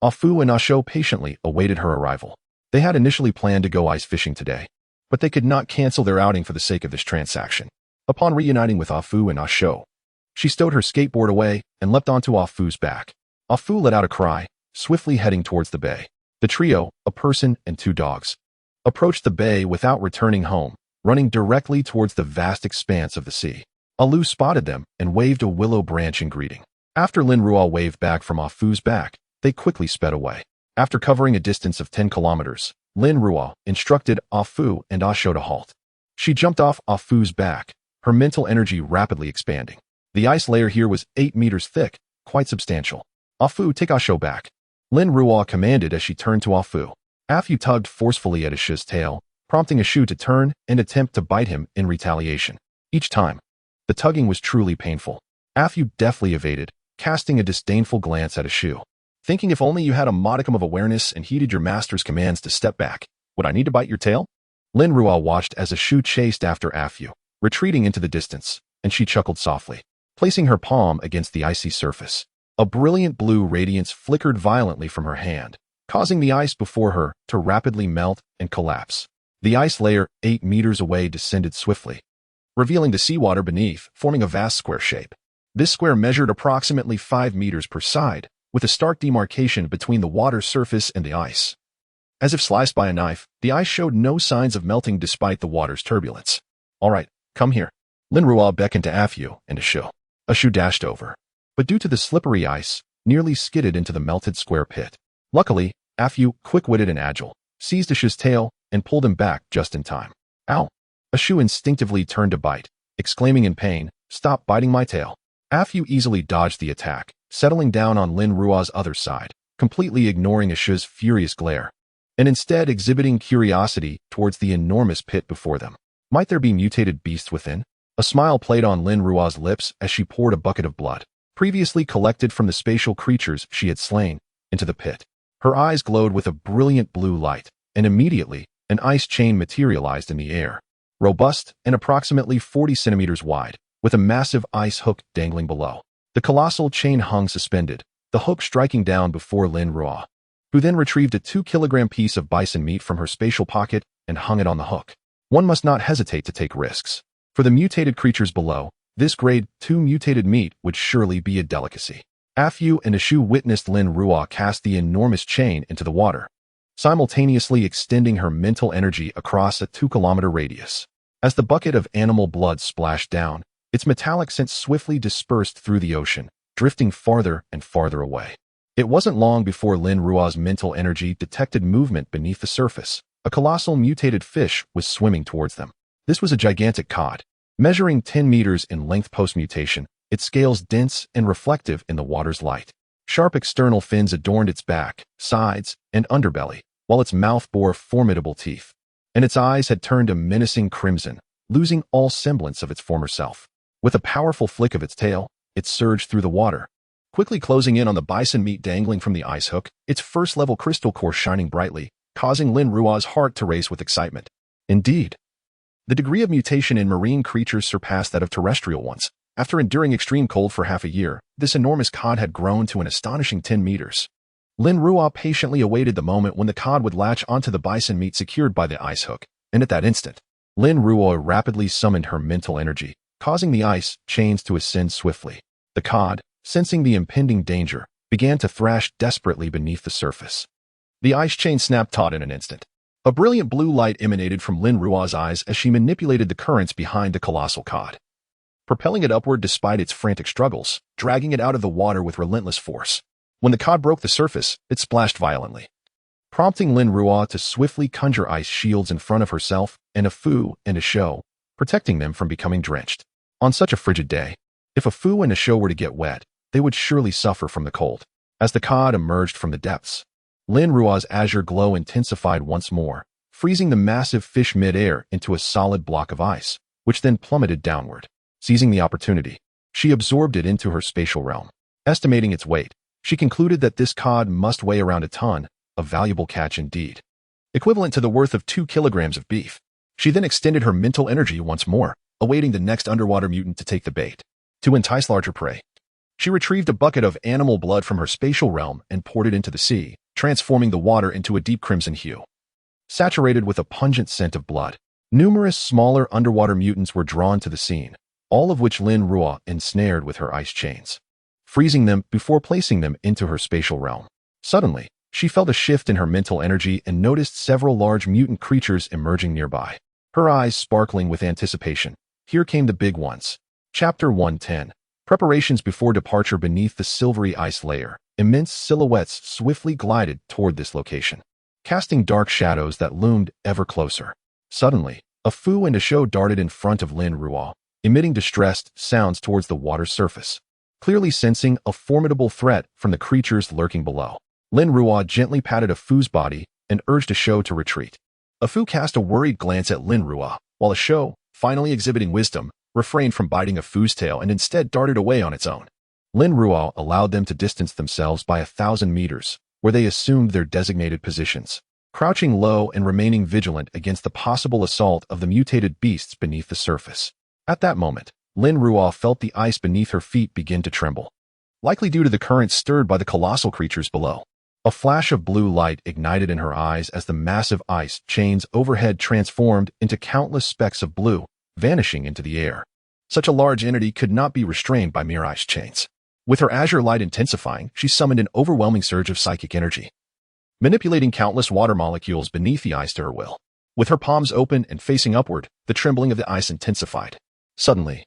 Afu and Asho patiently awaited her arrival. They had initially planned to go ice fishing today, but they could not cancel their outing for the sake of this transaction. Upon reuniting with Afu and Asho, she stowed her skateboard away and leapt onto Afu's back. Afu let out a cry, swiftly heading towards the bay. The trio, a person and 2 dogs, approached the bay without returning home, running directly towards the vast expanse of the sea. Alu spotted them and waved a willow branch in greeting. After Lin Ruo waved back from Afu's back, they quickly sped away. After covering a distance of 10 kilometers, Lin Ruo instructed Afu and Asho to halt. She jumped off Afu's back, her mental energy rapidly expanding. The ice layer here was 8 meters thick, quite substantial. "Afu, take Asho back," Lin Ruo commanded as she turned to Afu. Afu tugged forcefully at Asho's tail, prompting Asho to turn and attempt to bite him in retaliation. Each time, the tugging was truly painful. Afu deftly evaded, casting a disdainful glance at Asho. "Thinking if only you had a modicum of awareness and heeded your master's commands to step back, would I need to bite your tail?" Lin Ruo watched as Asho chased after Afu, retreating into the distance, and she chuckled softly, placing her palm against the icy surface. A brilliant blue radiance flickered violently from her hand, causing the ice before her to rapidly melt and collapse. The ice layer 8 meters away descended swiftly, revealing the seawater beneath, forming a vast square shape. This square measured approximately 5 meters per side, with a stark demarcation between the water surface and the ice. As if sliced by a knife, the ice showed no signs of melting despite the water's turbulence. "All right, come here." Lin Ruo beckoned to Afu and Asho. Asho dashed over, but due to the slippery ice, nearly skidded into the melted square pit. Luckily, Afu, quick-witted and agile, seized Asho's tail and pulled him back just in time. "Ow!" Asho instinctively turned to bite, exclaiming in pain, "Stop biting my tail." Afu easily dodged the attack, settling down on Lin Ruo's other side, completely ignoring Asho's furious glare. and instead exhibiting curiosity towards the enormous pit before them. Might there be mutated beasts within? A smile played on Lin Ruo's lips as she poured a bucket of blood, previously collected from the spatial creatures she had slain, into the pit. Her eyes glowed with a brilliant blue light, and immediately, an ice chain materialized in the air. Robust and approximately 40 centimeters wide, with a massive ice hook dangling below. The colossal chain hung suspended, the hook striking down before Lin Ruo, who then retrieved a 2-kilogram piece of bison meat from her spatial pocket and hung it on the hook. One must not hesitate to take risks. For the mutated creatures below, this grade 2 mutated meat would surely be a delicacy. Afu and Ashu witnessed Lin Ruo cast the enormous chain into the water, simultaneously extending her mental energy across a 2-kilometer radius. As the bucket of animal blood splashed down, its metallic scent swiftly dispersed through the ocean, drifting farther and farther away. It wasn't long before Lin Ruo's mental energy detected movement beneath the surface. A colossal mutated fish was swimming towards them. This was a gigantic cod, measuring 10 meters in length post-mutation, its scales dense and reflective in the water's light. Sharp external fins adorned its back, sides, and underbelly, while its mouth bore formidable teeth, and its eyes had turned a menacing crimson, losing all semblance of its former self. With a powerful flick of its tail, it surged through the water, quickly closing in on the bison meat dangling from the ice hook, its first-level crystal core shining brightly, causing Lin Ruo's heart to race with excitement. Indeed, the degree of mutation in marine creatures surpassed that of terrestrial ones. After enduring extreme cold for half a year, this enormous cod had grown to an astonishing 10 meters. Lin Ruo patiently awaited the moment when the cod would latch onto the bison meat secured by the ice hook, and at that instant, Lin Ruo rapidly summoned her mental energy, causing the ice chains to ascend swiftly. The cod, sensing the impending danger, began to thrash desperately beneath the surface. The ice chain snapped taut in an instant. A brilliant blue light emanated from Lin Ruo's eyes as she manipulated the currents behind the colossal cod, propelling it upward despite its frantic struggles, dragging it out of the water with relentless force. When the cod broke the surface, it splashed violently, prompting Lin Ruo to swiftly conjure ice shields in front of herself and a Fu and a Shou, protecting them from becoming drenched. On such a frigid day, if a Fu and a Shou were to get wet, they would surely suffer from the cold. As the cod emerged from the depths, Lin Ruo's azure glow intensified once more, freezing the massive fish mid-air into a solid block of ice, which then plummeted downward. Seizing the opportunity, she absorbed it into her spatial realm. Estimating its weight, she concluded that this cod must weigh around a ton, a valuable catch indeed, equivalent to the worth of 2 kilograms of beef. She then extended her mental energy once more, awaiting the next underwater mutant to take the bait. To entice larger prey, she retrieved a bucket of animal blood from her spatial realm and poured it into the sea, transforming the water into a deep crimson hue, saturated with a pungent scent of blood. Numerous smaller underwater mutants were drawn to the scene, all of which Lin Ruo ensnared with her ice chains, freezing them before placing them into her spatial realm. Suddenly, she felt a shift in her mental energy and noticed several large mutant creatures emerging nearby. Her eyes sparkling with anticipation. Here came the big ones. Chapter 110. Preparations before departure. Beneath the silvery ice layer, immense silhouettes swiftly glided toward this location, casting dark shadows that loomed ever closer. Suddenly, a Fu and a Shou darted in front of Lin Ruo, emitting distressed sounds towards the water's surface, clearly sensing a formidable threat from the creatures lurking below. Lin Ruo gently patted a Fu's body and urged a Shou to retreat. A Fu cast a worried glance at Lin Ruo, while a Shou, finally exhibiting wisdom, refrained from biting a Fu's tail and instead darted away on its own. Lin Ruo allowed them to distance themselves by 1,000 meters, where they assumed their designated positions, crouching low and remaining vigilant against the possible assault of the mutated beasts beneath the surface. At that moment, Lin Ruo felt the ice beneath her feet begin to tremble, likely due to the currents stirred by the colossal creatures below. A flash of blue light ignited in her eyes as the massive ice chains overhead transformed into countless specks of blue, vanishing into the air. Such a large entity could not be restrained by mere ice chains. With her azure light intensifying, she summoned an overwhelming surge of psychic energy, manipulating countless water molecules beneath the ice to her will. With her palms open and facing upward, the trembling of the ice intensified. Suddenly,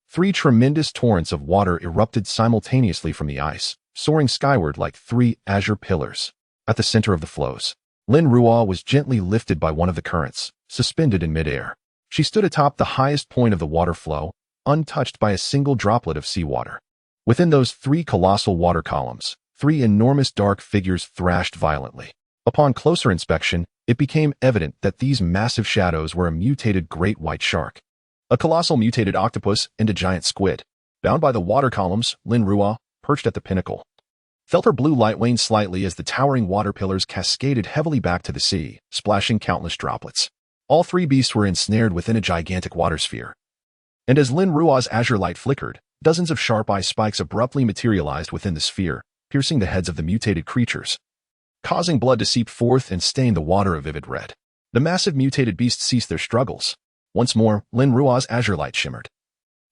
3 tremendous torrents of water erupted simultaneously from the ice, soaring skyward like 3 azure pillars. At the center of the flows, Lin Ruo was gently lifted by one of the currents, suspended in midair. She stood atop the highest point of the water flow, untouched by a single droplet of seawater. Within those 3 colossal water columns, 3 enormous dark figures thrashed violently. Upon closer inspection, it became evident that these massive shadows were a mutated great white shark, a colossal mutated octopus, and a giant squid. Bound by the water columns, Lin Ruo, perched at the pinnacle, felt her blue light wane slightly as the towering water pillars cascaded heavily back to the sea, splashing countless droplets. All three beasts were ensnared within a gigantic water sphere. And as Lin Ruo's azure light flickered, dozens of sharp eye spikes abruptly materialized within the sphere, piercing the heads of the mutated creatures, causing blood to seep forth and stain the water a vivid red. The massive mutated beasts ceased their struggles. Once more, Lin Ruo's azure light shimmered,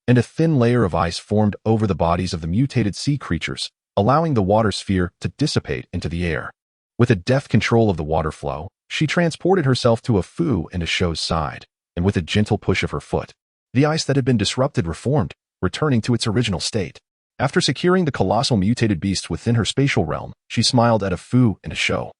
and a thin layer of ice formed over the bodies of the mutated sea creatures, allowing the water sphere to dissipate into the air. With a deft control of the water flow, she transported herself to a Fu and a Shou's side, and with a gentle push of her foot, the ice that had been disrupted reformed, returning to its original state. After securing the colossal mutated beasts within her spatial realm, she smiled at a Fu and a Shou,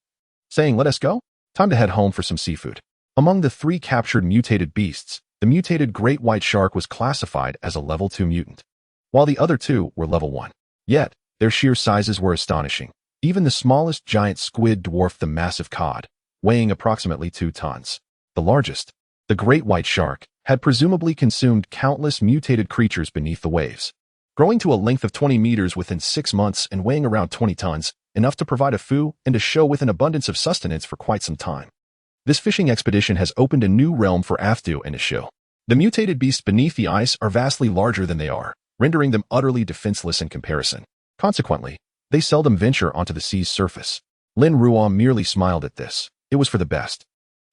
saying, "Let us go? Time to head home for some seafood." Among the three captured mutated beasts, the mutated great white shark was classified as a level 2 mutant, while the other two were level 1. Yet, their sheer sizes were astonishing. Even the smallest giant squid dwarfed the massive cod, weighing approximately 2 tons. The largest, the great white shark, had presumably consumed countless mutated creatures beneath the waves, growing to a length of 20 meters within 6 months and weighing around 20 tons, enough to provide a Fu and a Shou with an abundance of sustenance for quite some time. This fishing expedition has opened a new realm for Aftu and a Shou. The mutated beasts beneath the ice are vastly larger than they are, rendering them utterly defenseless in comparison. Consequently, they seldom venture onto the sea's surface. Lin Ruo merely smiled at this. It was for the best.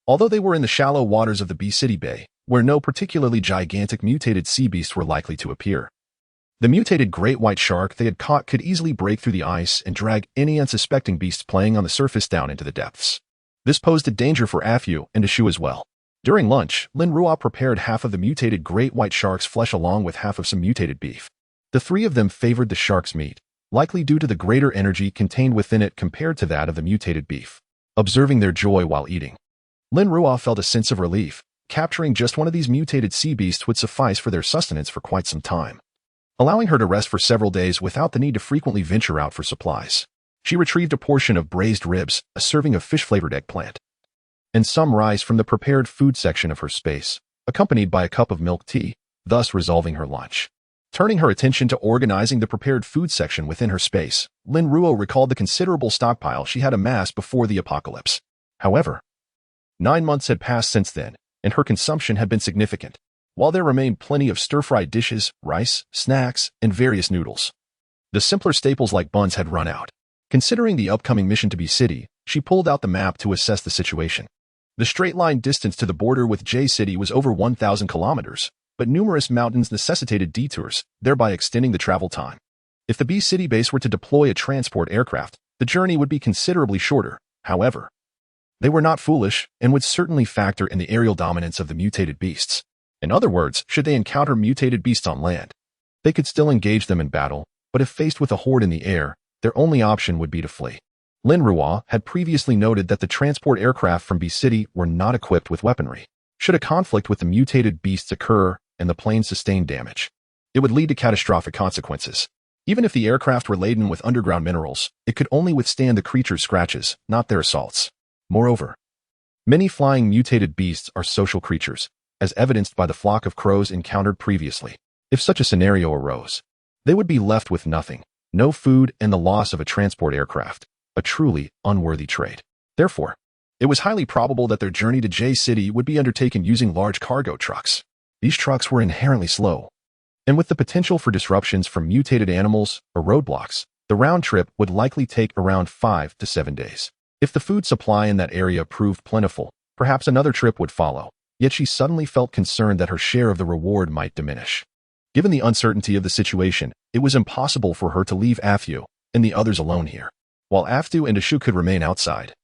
Although they were in the shallow waters of the Bee City Bay, where no particularly gigantic mutated sea beasts were likely to appear, the mutated great white shark they had caught could easily break through the ice and drag any unsuspecting beasts playing on the surface down into the depths. This posed a danger for Afyu and a Shou as well. During lunch, Lin Ruo prepared half of the mutated great white shark's flesh along with half of some mutated beef. The three of them favored the shark's meat, likely due to the greater energy contained within it compared to that of the mutated beef. Observing their joy while eating, Lin Ruo felt a sense of relief. Capturing just one of these mutated sea beasts would suffice for their sustenance for quite some time, allowing her to rest for several days without the need to frequently venture out for supplies. She retrieved a portion of braised ribs, a serving of fish-flavored eggplant, and some rice from the prepared food section of her space, accompanied by a cup of milk tea, thus resolving her lunch. Turning her attention to organizing the prepared food section within her space, Lin Ruo recalled the considerable stockpile she had amassed before the apocalypse. However, 9 months had passed since then, and her consumption had been significant. While there remained plenty of stir-fried dishes, rice, snacks, and various noodles, the simpler staples like buns had run out. Considering the upcoming mission to Bee City, she pulled out the map to assess the situation. The straight-line distance to the border with J City was over 1,000 kilometers, but numerous mountains necessitated detours, thereby extending the travel time. If the Bee City base were to deploy a transport aircraft, the journey would be considerably shorter. However, they were not foolish and would certainly factor in the aerial dominance of the mutated beasts. In other words, should they encounter mutated beasts on land, they could still engage them in battle, but if faced with a horde in the air, their only option would be to flee. Lin Ruo had previously noted that the transport aircraft from Bee City were not equipped with weaponry. Should a conflict with the mutated beasts occur and the plane sustain damage, it would lead to catastrophic consequences. Even if the aircraft were laden with underground minerals, it could only withstand the creature's scratches, not their assaults. Moreover, many flying mutated beasts are social creatures, as evidenced by the flock of crows encountered previously. If such a scenario arose, they would be left with nothing, no food, and the loss of a transport aircraft, a truly unworthy trade. Therefore, it was highly probable that their journey to J City would be undertaken using large cargo trucks. These trucks were inherently slow, and with the potential for disruptions from mutated animals or roadblocks, the round trip would likely take around 5 to 7 days. If the food supply in that area proved plentiful, perhaps another trip would follow. Yet she suddenly felt concerned that her share of the reward might diminish. Given the uncertainty of the situation, it was impossible for her to leave Afyu and the others alone here. While Aftu and Ashu could remain outside,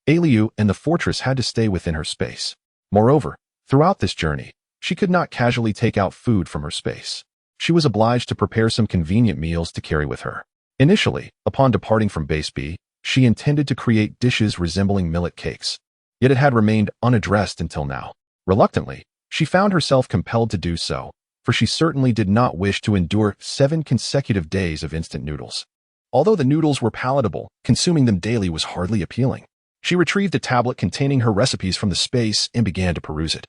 Aliu and the fortress had to stay within her space. Moreover, throughout this journey, she could not casually take out food from her space. She was obliged to prepare some convenient meals to carry with her. Initially, upon departing from Base B, she intended to create dishes resembling millet cakes, yet it had remained unaddressed until now. Reluctantly, she found herself compelled to do so, for she certainly did not wish to endure 7 consecutive days of instant noodles. Although the noodles were palatable, consuming them daily was hardly appealing. She retrieved a tablet containing her recipes from the space and began to peruse it,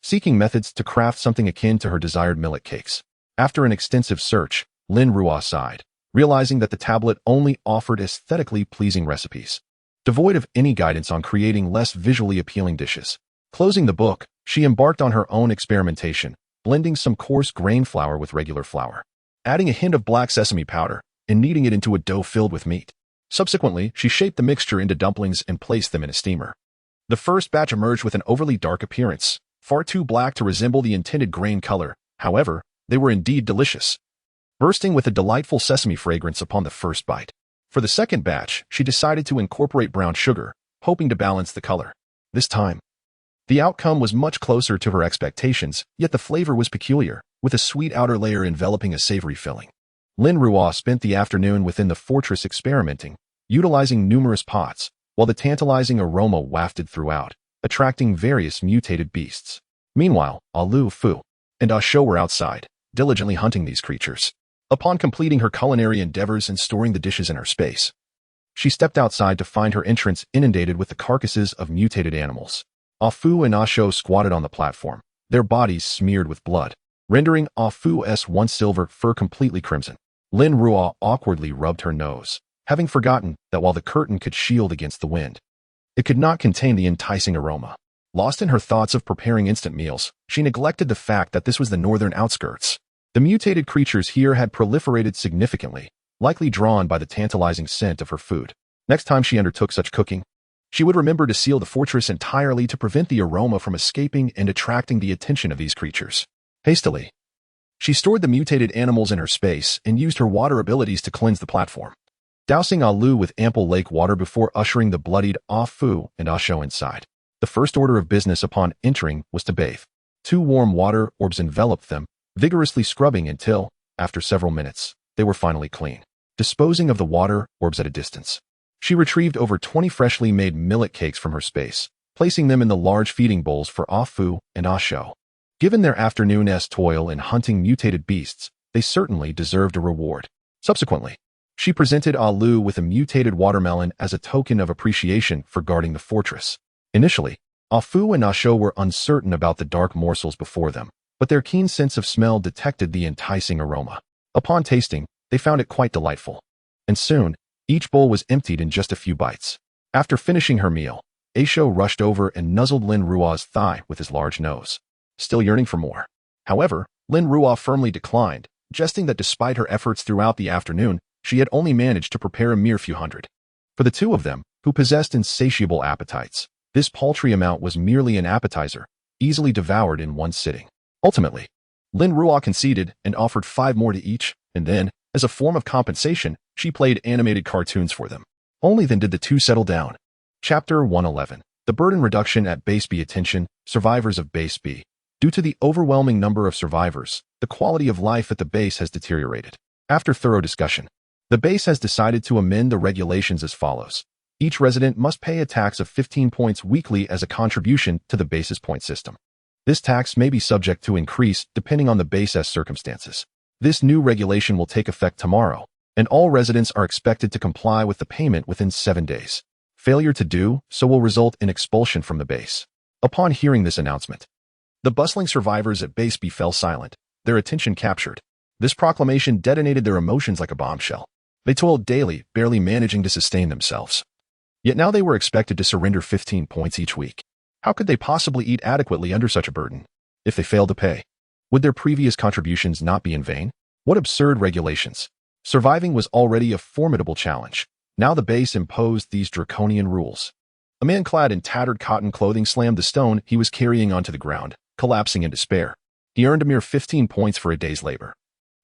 seeking methods to craft something akin to her desired millet cakes. After an extensive search, Lin Ruo sighed, realizing that the tablet only offered aesthetically pleasing recipes, devoid of any guidance on creating less visually appealing dishes. Closing the book, she embarked on her own experimentation, blending some coarse grain flour with regular flour, adding a hint of black sesame powder, and kneading it into a dough filled with meat. Subsequently, she shaped the mixture into dumplings and placed them in a steamer. The first batch emerged with an overly dark appearance, far too black to resemble the intended grain color. However, they were indeed delicious, bursting with a delightful sesame fragrance upon the first bite. For the second batch, she decided to incorporate brown sugar, hoping to balance the color. This time, the outcome was much closer to her expectations, yet the flavor was peculiar, with a sweet outer layer enveloping a savory filling. Lin Ruo spent the afternoon within the fortress experimenting, utilizing numerous pots, while the tantalizing aroma wafted throughout, attracting various mutated beasts. Meanwhile, Lu Fu and Shou were outside, diligently hunting these creatures. Upon completing her culinary endeavors and storing the dishes in her space, she stepped outside to find her entrance inundated with the carcasses of mutated animals. Fu and Shou squatted on the platform, their bodies smeared with blood, rendering Fu's once silver fur completely crimson. Lin Ruo awkwardly rubbed her nose, having forgotten that while the curtain could shield against the wind, it could not contain the enticing aroma. Lost in her thoughts of preparing instant meals, she neglected the fact that this was the northern outskirts. The mutated creatures here had proliferated significantly, likely drawn by the tantalizing scent of her food. Next time she undertook such cooking, she would remember to seal the fortress entirely to prevent the aroma from escaping and attracting the attention of these creatures. Hastily, she stored the mutated animals in her space and used her water abilities to cleanse the platform, dousing Lu with ample lake water before ushering the bloodied Fu and Shou inside. The first order of business upon entering was to bathe. 2 warm water orbs enveloped them, vigorously scrubbing until, after several minutes, they were finally clean. Disposing of the water orbs at a distance, she retrieved over 20 freshly made millet cakes from her space, placing them in the large feeding bowls for Fu and Shou. Given their afternoon's toil in hunting mutated beasts, they certainly deserved a reward. Subsequently, she presented Lu with a mutated watermelon as a token of appreciation for guarding the fortress. Initially, Fu and Shou were uncertain about the dark morsels before them, but their keen sense of smell detected the enticing aroma. Upon tasting, they found it quite delightful. And soon, each bowl was emptied in just a few bites. After finishing her meal, Shou rushed over and nuzzled Lin Ruo's thigh with his large nose, still yearning for more. However, Lin Ruo firmly declined, jesting that despite her efforts throughout the afternoon, she had only managed to prepare a mere few hundred. For the two of them, who possessed insatiable appetites, this paltry amount was merely an appetizer, easily devoured in one sitting. Ultimately, Lin Ruo conceded and offered 5 more to each, and then, as a form of compensation, she played animated cartoons for them. Only then did the two settle down. Chapter 111. The burden reduction at Base B. Attention, survivors of Base B. Due to the overwhelming number of survivors, the quality of life at the base has deteriorated. After thorough discussion, the base has decided to amend the regulations as follows. Each resident must pay a tax of 15 points weekly as a contribution to the base's point system. This tax may be subject to increase depending on the base's circumstances. This new regulation will take effect tomorrow, and all residents are expected to comply with the payment within 7 days. Failure to do so will result in expulsion from the base. Upon hearing this announcement, the bustling survivors at Base B fell silent, their attention captured. This proclamation detonated their emotions like a bombshell. They toiled daily, barely managing to sustain themselves. Yet now they were expected to surrender 15 points each week. How could they possibly eat adequately under such a burden? If they failed to pay, would their previous contributions not be in vain? What absurd regulations! Surviving was already a formidable challenge. Now the base imposed these draconian rules. A man clad in tattered cotton clothing slammed the stone he was carrying onto the ground, collapsing in despair. He earned a mere 15 points for a day's labor.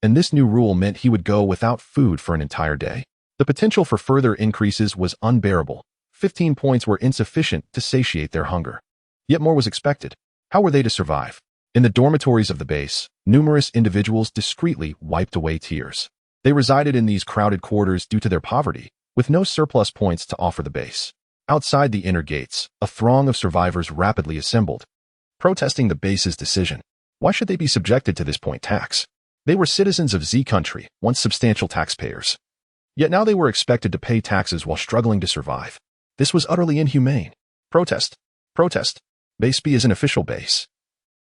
And this new rule meant he would go without food for an entire day. The potential for further increases was unbearable. 15 points were insufficient to satiate their hunger. Yet more was expected. How were they to survive? In the dormitories of the base, numerous individuals discreetly wiped away tears. They resided in these crowded quarters due to their poverty, with no surplus points to offer the base. Outside the inner gates, a throng of survivors rapidly assembled, protesting the base's decision. Why should they be subjected to this point tax? They were citizens of Z country, once substantial taxpayers. Yet now they were expected to pay taxes while struggling to survive. This was utterly inhumane. Protest. Protest. Base B is an official base.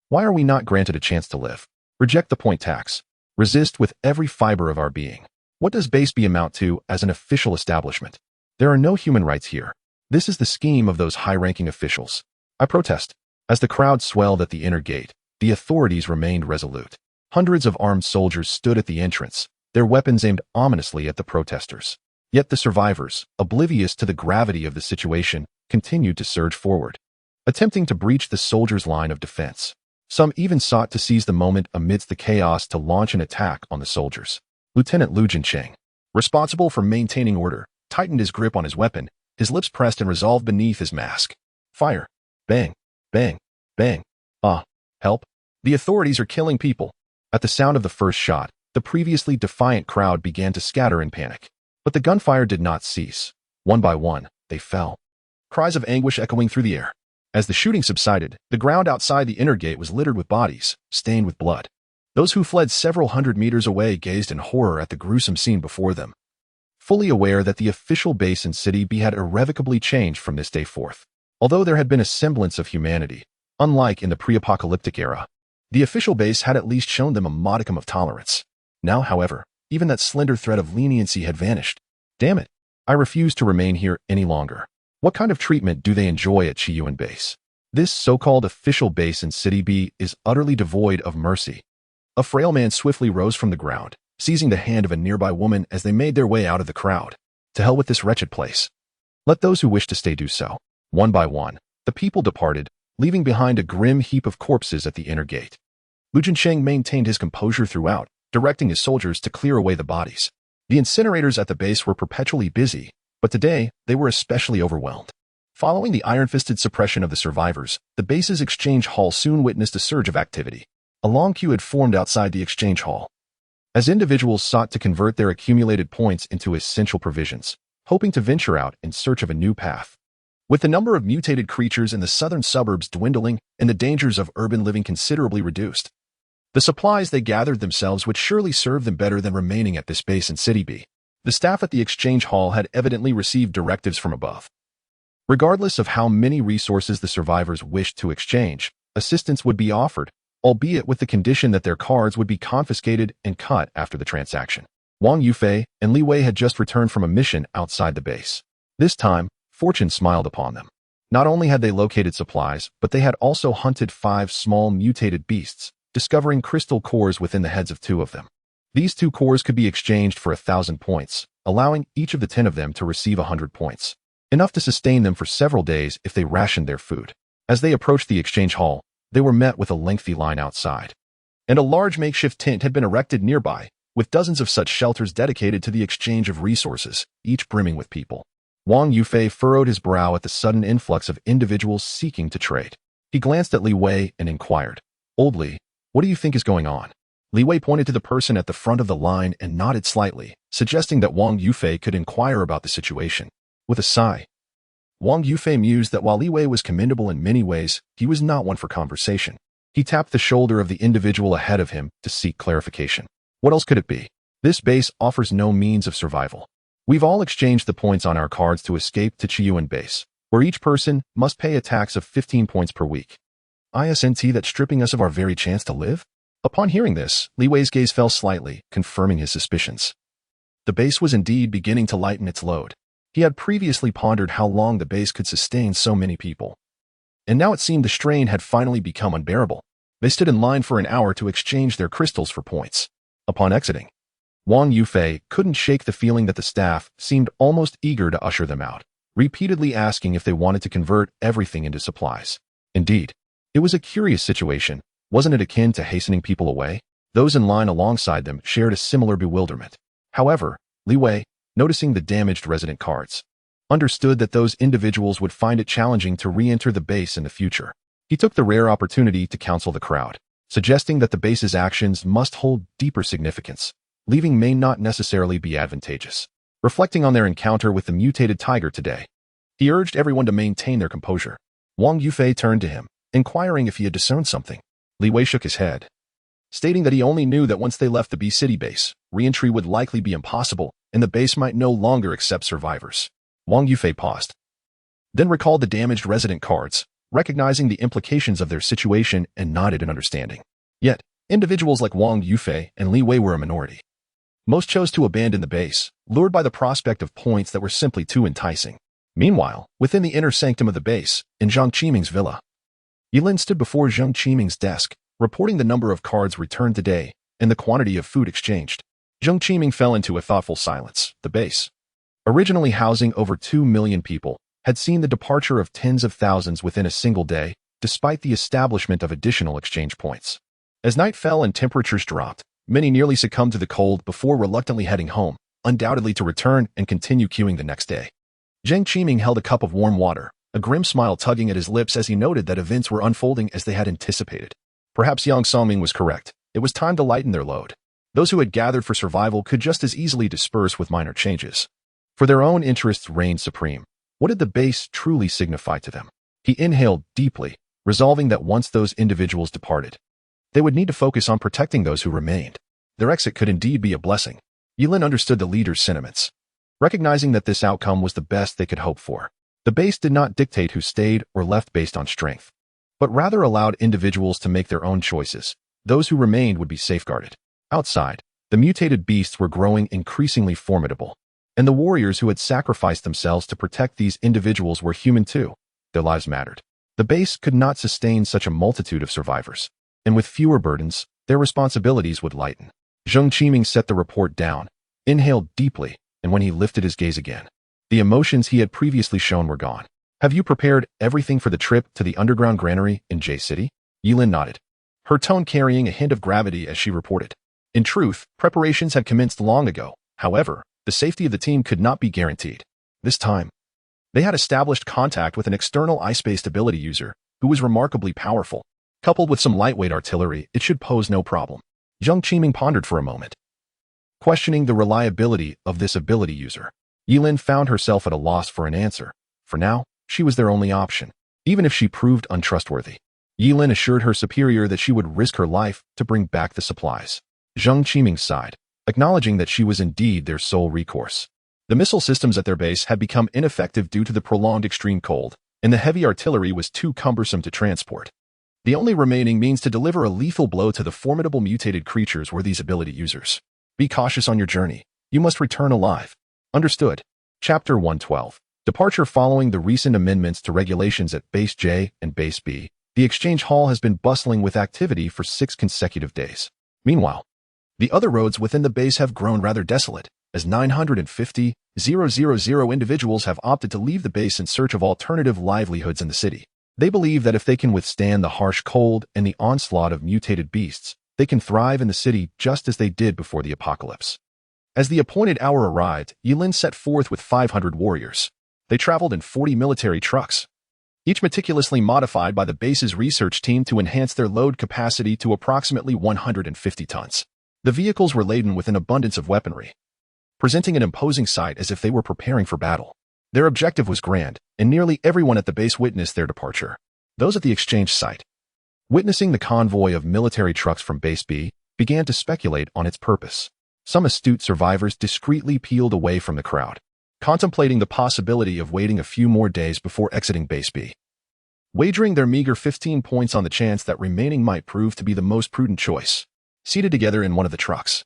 Why are we not granted a chance to live? Reject the point tax. Resist with every fiber of our being. What does Base B amount to as an official establishment? There are no human rights here. This is the scheme of those high-ranking officials. I protest. As the crowd swelled at the inner gate, the authorities remained resolute. Hundreds of armed soldiers stood at the entrance, their weapons aimed ominously at the protesters. Yet the survivors, oblivious to the gravity of the situation, continued to surge forward, attempting to breach the soldiers' line of defense. Some even sought to seize the moment amidst the chaos to launch an attack on the soldiers. Lieutenant Lu Jincheng, responsible for maintaining order, tightened his grip on his weapon, his lips pressed and resolved beneath his mask. Fire. Bang. Bang. Bang. Help. The authorities are killing people. At the sound of the first shot, the previously defiant crowd began to scatter in panic. But the gunfire did not cease. One by one, they fell. Cries of anguish echoing through the air. As the shooting subsided, the ground outside the inner gate was littered with bodies, stained with blood. Those who fled several hundred meters away gazed in horror at the gruesome scene before them, fully aware that the official base in City B had irrevocably changed from this day forth. Although there had been a semblance of humanity, unlike in the pre-apocalyptic era, the official base had at least shown them a modicum of tolerance. Now, however, even that slender thread of leniency had vanished. Damn it, I refuse to remain here any longer. What kind of treatment do they enjoy at Chiyuan Base? This so-called official base in City B is utterly devoid of mercy. A frail man swiftly rose from the ground, seizing the hand of a nearby woman as they made their way out of the crowd. To hell with this wretched place. Let those who wish to stay do so. One by one, the people departed, leaving behind a grim heap of corpses at the inner gate. Lu Jincheng maintained his composure throughout, directing his soldiers to clear away the bodies. The incinerators at the base were perpetually busy, but today they were especially overwhelmed. Following the iron-fisted suppression of the survivors, the base's exchange hall soon witnessed a surge of activity. A long queue had formed outside the exchange hall, as individuals sought to convert their accumulated points into essential provisions, hoping to venture out in search of a new path. With the number of mutated creatures in the southern suburbs dwindling and the dangers of urban living considerably reduced, the supplies they gathered themselves would surely serve them better than remaining at this base in City B. The staff at the exchange hall had evidently received directives from above. Regardless of how many resources the survivors wished to exchange, assistance would be offered, albeit with the condition that their cards would be confiscated and cut after the transaction. Wang Yufei and Li Wei had just returned from a mission outside the base. This time, fortune smiled upon them. Not only had they located supplies, but they had also hunted 5 small mutated beasts, discovering crystal cores within the heads of 2 of them. These 2 cores could be exchanged for 1,000 points, allowing each of the 10 of them to receive 100 points, enough to sustain them for several days if they rationed their food. As they approached the exchange hall, they were met with a lengthy line outside. And a large makeshift tent had been erected nearby, with dozens of such shelters dedicated to the exchange of resources, each brimming with people. Wang Yufei furrowed his brow at the sudden influx of individuals seeking to trade. He glanced at Li Wei and inquired, "Old Li, what do you think is going on?" Li Wei pointed to the person at the front of the line and nodded slightly, suggesting that Wang Yufei could inquire about the situation. With a sigh, Wang Yufei mused that while Li Wei was commendable in many ways, he was not one for conversation. He tapped the shoulder of the individual ahead of him to seek clarification. What else could it be? This base offers no means of survival. We've all exchanged the points on our cards to escape to Chiyuan Base, where each person must pay a tax of 15 points per week. Isn't that stripping us of our very chance to live? Upon hearing this, Li Wei's gaze fell slightly, confirming his suspicions. The base was indeed beginning to lighten its load. He had previously pondered how long the base could sustain so many people. And now it seemed the strain had finally become unbearable. They stood in line for an hour to exchange their crystals for points. Upon exiting, Wang Yufei couldn't shake the feeling that the staff seemed almost eager to usher them out, repeatedly asking if they wanted to convert everything into supplies. Indeed, it was a curious situation. Wasn't it akin to hastening people away? Those in line alongside them shared a similar bewilderment. However, Li Wei, noticing the damaged resident cards, understood that those individuals would find it challenging to re-enter the base in the future. He took the rare opportunity to counsel the crowd, suggesting that the base's actions must hold deeper significance. Leaving may not necessarily be advantageous. Reflecting on their encounter with the mutated tiger today, he urged everyone to maintain their composure. Wang Yufei turned to him, inquiring if he had discerned something. Li Wei shook his head, stating that he only knew that once they left the B City base, re-entry would likely be impossible, and the base might no longer accept survivors. Wang Yufei paused, then recalled the damaged resident cards, recognizing the implications of their situation and nodded in understanding. Yet, individuals like Wang Yufei and Li Wei were a minority. Most chose to abandon the base, lured by the prospect of points that were simply too enticing. Meanwhile, within the inner sanctum of the base, in Zhang Qiming's villa, Yilin stood before Zhang Qiming's desk, reporting the number of cards returned today and the quantity of food exchanged. Zhang Qiming fell into a thoughtful silence. The base, originally housing over 2 million people, had seen the departure of tens of thousands within a single day, despite the establishment of additional exchange points. As night fell and temperatures dropped, many nearly succumbed to the cold before reluctantly heading home, undoubtedly to return and continue queuing the next day. Zhang Qiming held a cup of warm water, a grim smile tugging at his lips as he noted that events were unfolding as they had anticipated. Perhaps Yang Songming was correct. It was time to lighten their load. Those who had gathered for survival could just as easily disperse with minor changes. For their own interests reigned supreme. What did the base truly signify to them? He inhaled deeply, resolving that once those individuals departed, they would need to focus on protecting those who remained. Their exit could indeed be a blessing. Yilin understood the leader's sentiments, recognizing that this outcome was the best they could hope for. The base did not dictate who stayed or left based on strength, but rather allowed individuals to make their own choices. Those who remained would be safeguarded. Outside, the mutated beasts were growing increasingly formidable, and the warriors who had sacrificed themselves to protect these individuals were human too. Their lives mattered. The base could not sustain such a multitude of survivors, and with fewer burdens, their responsibilities would lighten. Zhang Qiming set the report down, inhaled deeply, and when he lifted his gaze again, the emotions he had previously shown were gone. Have you prepared everything for the trip to the underground granary in J City? Yilin nodded, her tone carrying a hint of gravity as she reported. In truth, preparations had commenced long ago. However, the safety of the team could not be guaranteed. This time, they had established contact with an external ice-based ability user who was remarkably powerful. Coupled with some lightweight artillery, it should pose no problem. Zhang Qiming pondered for a moment, questioning the reliability of this ability user. Yilin found herself at a loss for an answer. For now, she was their only option, even if she proved untrustworthy. Yilin assured her superior that she would risk her life to bring back the supplies. Zhang Qiming sighed, acknowledging that she was indeed their sole recourse. The missile systems at their base had become ineffective due to the prolonged extreme cold, and the heavy artillery was too cumbersome to transport. The only remaining means to deliver a lethal blow to the formidable mutated creatures were these ability users. Be cautious on your journey. You must return alive. Understood. Chapter 112. Departure. Following the recent amendments to regulations at Base J and Base B, the exchange hall has been bustling with activity for 6 consecutive days. Meanwhile, the other roads within the base have grown rather desolate, as 950,000 individuals have opted to leave the base in search of alternative livelihoods in the city. They believe that if they can withstand the harsh cold and the onslaught of mutated beasts, they can thrive in the city just as they did before the apocalypse. As the appointed hour arrived, Yilin set forth with 500 warriors. They traveled in 40 military trucks, each meticulously modified by the base's research team to enhance their load capacity to approximately 150 tons. The vehicles were laden with an abundance of weaponry, presenting an imposing sight as if they were preparing for battle. Their objective was grand, and nearly everyone at the base witnessed their departure. Those at the exchange site, witnessing the convoy of military trucks from Base B, began to speculate on its purpose. Some astute survivors discreetly peeled away from the crowd, contemplating the possibility of waiting a few more days before exiting Base B, wagering their meager 15 points on the chance that remaining might prove to be the most prudent choice. Seated together in one of the trucks,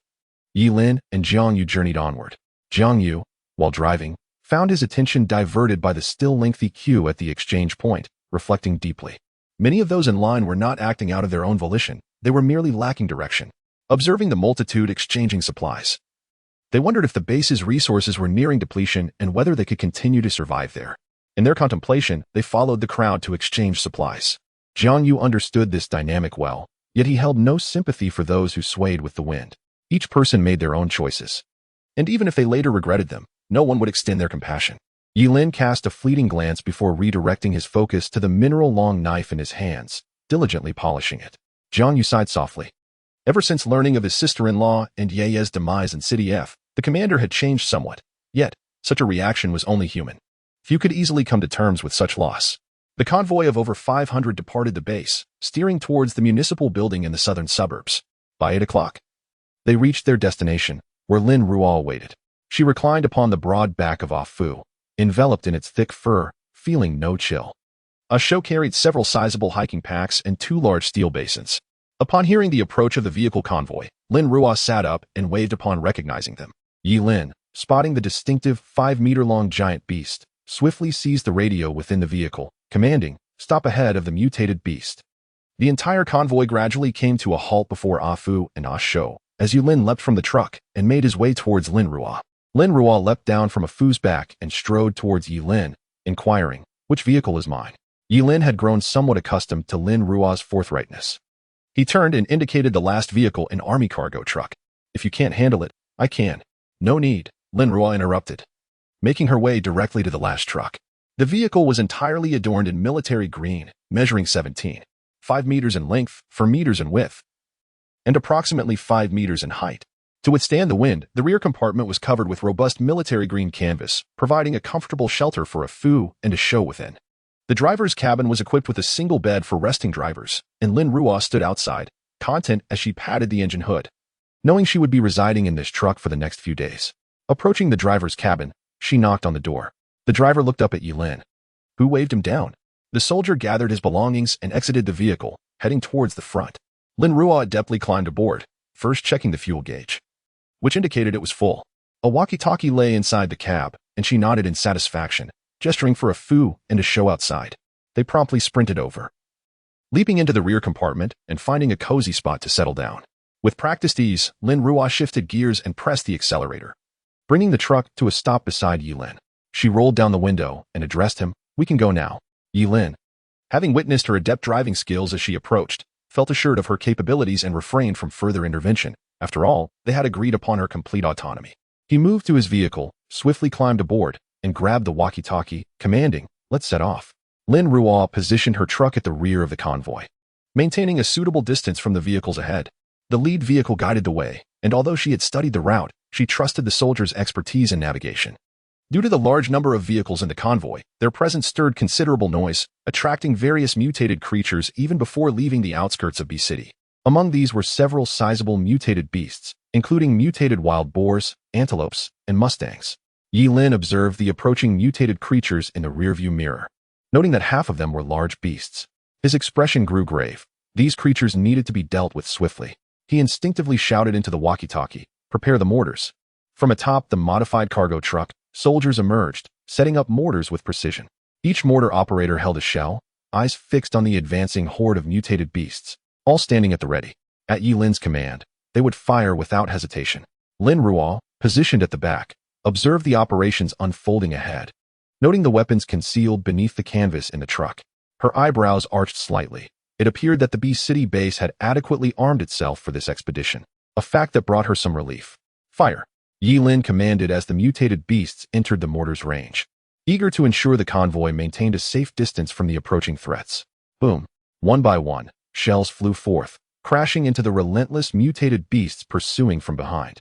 Yilin and Jiang Yu journeyed onward. Jiang Yu, while driving, found his attention diverted by the still lengthy queue at the exchange point, reflecting deeply. Many of those in line were not acting out of their own volition. They were merely lacking direction. Observing the multitude exchanging supplies, they wondered if the base's resources were nearing depletion and whether they could continue to survive there. In their contemplation, they followed the crowd to exchange supplies. Jiang Yu understood this dynamic well, yet he held no sympathy for those who swayed with the wind. Each person made their own choices, and even if they later regretted them, no one would extend their compassion. Yilin cast a fleeting glance before redirecting his focus to the mineral-long knife in his hands, diligently polishing it. Jiang Yu sighed softly. Ever since learning of his sister-in-law and Ye's demise in City F, the commander had changed somewhat. Yet, such a reaction was only human. Few could easily come to terms with such loss. The convoy of over 500 departed the base, steering towards the municipal building in the southern suburbs. By 8 o'clock, they reached their destination, where Lin Ruo waited. She reclined upon the broad back of Ah Fu, enveloped in its thick fur, feeling no chill. A show carried several sizable hiking packs and 2 large steel basins. Upon hearing the approach of the vehicle convoy, Lin Ruo sat up and waved upon recognizing them. Yi Lin, spotting the distinctive 5-meter-long giant beast, swiftly seized the radio within the vehicle, commanding, "Stop ahead of the mutated beast." The entire convoy gradually came to a halt before Afu and Shou, as Yu Lin leapt from the truck and made his way towards Lin Ruo. Lin Ruo leapt down from Afu's back and strode towards Yi Lin, inquiring, "Which vehicle is mine?" Yi Lin had grown somewhat accustomed to Lin Ruo's forthrightness. He turned and indicated the last vehicle, an army cargo truck. "If you can't handle it, I can." "No need," Lin Ruo interrupted, making her way directly to the last truck. The vehicle was entirely adorned in military green, measuring 17.5 meters in length, 4 meters in width, and approximately 5 meters in height. To withstand the wind, the rear compartment was covered with robust military green canvas, providing a comfortable shelter for Afu and a show within. The driver's cabin was equipped with a single bed for resting drivers, and Lin Ruo stood outside, content as she patted the engine hood, knowing she would be residing in this truck for the next few days. Approaching the driver's cabin, she knocked on the door. The driver looked up at Yi Lin, who waved him down. The soldier gathered his belongings and exited the vehicle, heading towards the front. Lin Ruo adeptly climbed aboard, first checking the fuel gauge, which indicated it was full. A walkie-talkie lay inside the cab, and she nodded in satisfaction, gesturing for Afu and a show outside. They promptly sprinted over, leaping into the rear compartment and finding a cozy spot to settle down. With practiced ease, Lin Ruo shifted gears and pressed the accelerator, bringing the truck to a stop beside Yi Lin. She rolled down the window and addressed him, "We can go now." Yi Lin, having witnessed her adept driving skills as she approached, felt assured of her capabilities and refrained from further intervention. After all, they had agreed upon her complete autonomy. He moved to his vehicle, swiftly climbed aboard, and grabbed the walkie-talkie, commanding, "Let's set off." Lin Ruo positioned her truck at the rear of the convoy, maintaining a suitable distance from the vehicles ahead. The lead vehicle guided the way, and although she had studied the route, she trusted the soldier's expertise in navigation. Due to the large number of vehicles in the convoy, their presence stirred considerable noise, attracting various mutated creatures even before leaving the outskirts of B City. Among these were several sizable mutated beasts, including mutated wild boars, antelopes, and mustangs. Yi Lin observed the approaching mutated creatures in the rearview mirror, noting that half of them were large beasts. His expression grew grave. These creatures needed to be dealt with swiftly. He instinctively shouted into the walkie-talkie, "Prepare the mortars." From atop the modified cargo truck, soldiers emerged, setting up mortars with precision. Each mortar operator held a shell, eyes fixed on the advancing horde of mutated beasts, all standing at the ready. At Yi Lin's command, they would fire without hesitation. Lin Ruo, positioned at the back, observed the operations unfolding ahead, noting the weapons concealed beneath the canvas in the truck. Her eyebrows arched slightly. It appeared that the B City base had adequately armed itself for this expedition, a fact that brought her some relief. "Fire!" Yi Lin commanded as the mutated beasts entered the mortar's range, eager to ensure the convoy maintained a safe distance from the approaching threats. Boom! One by one, shells flew forth, crashing into the relentless mutated beasts pursuing from behind,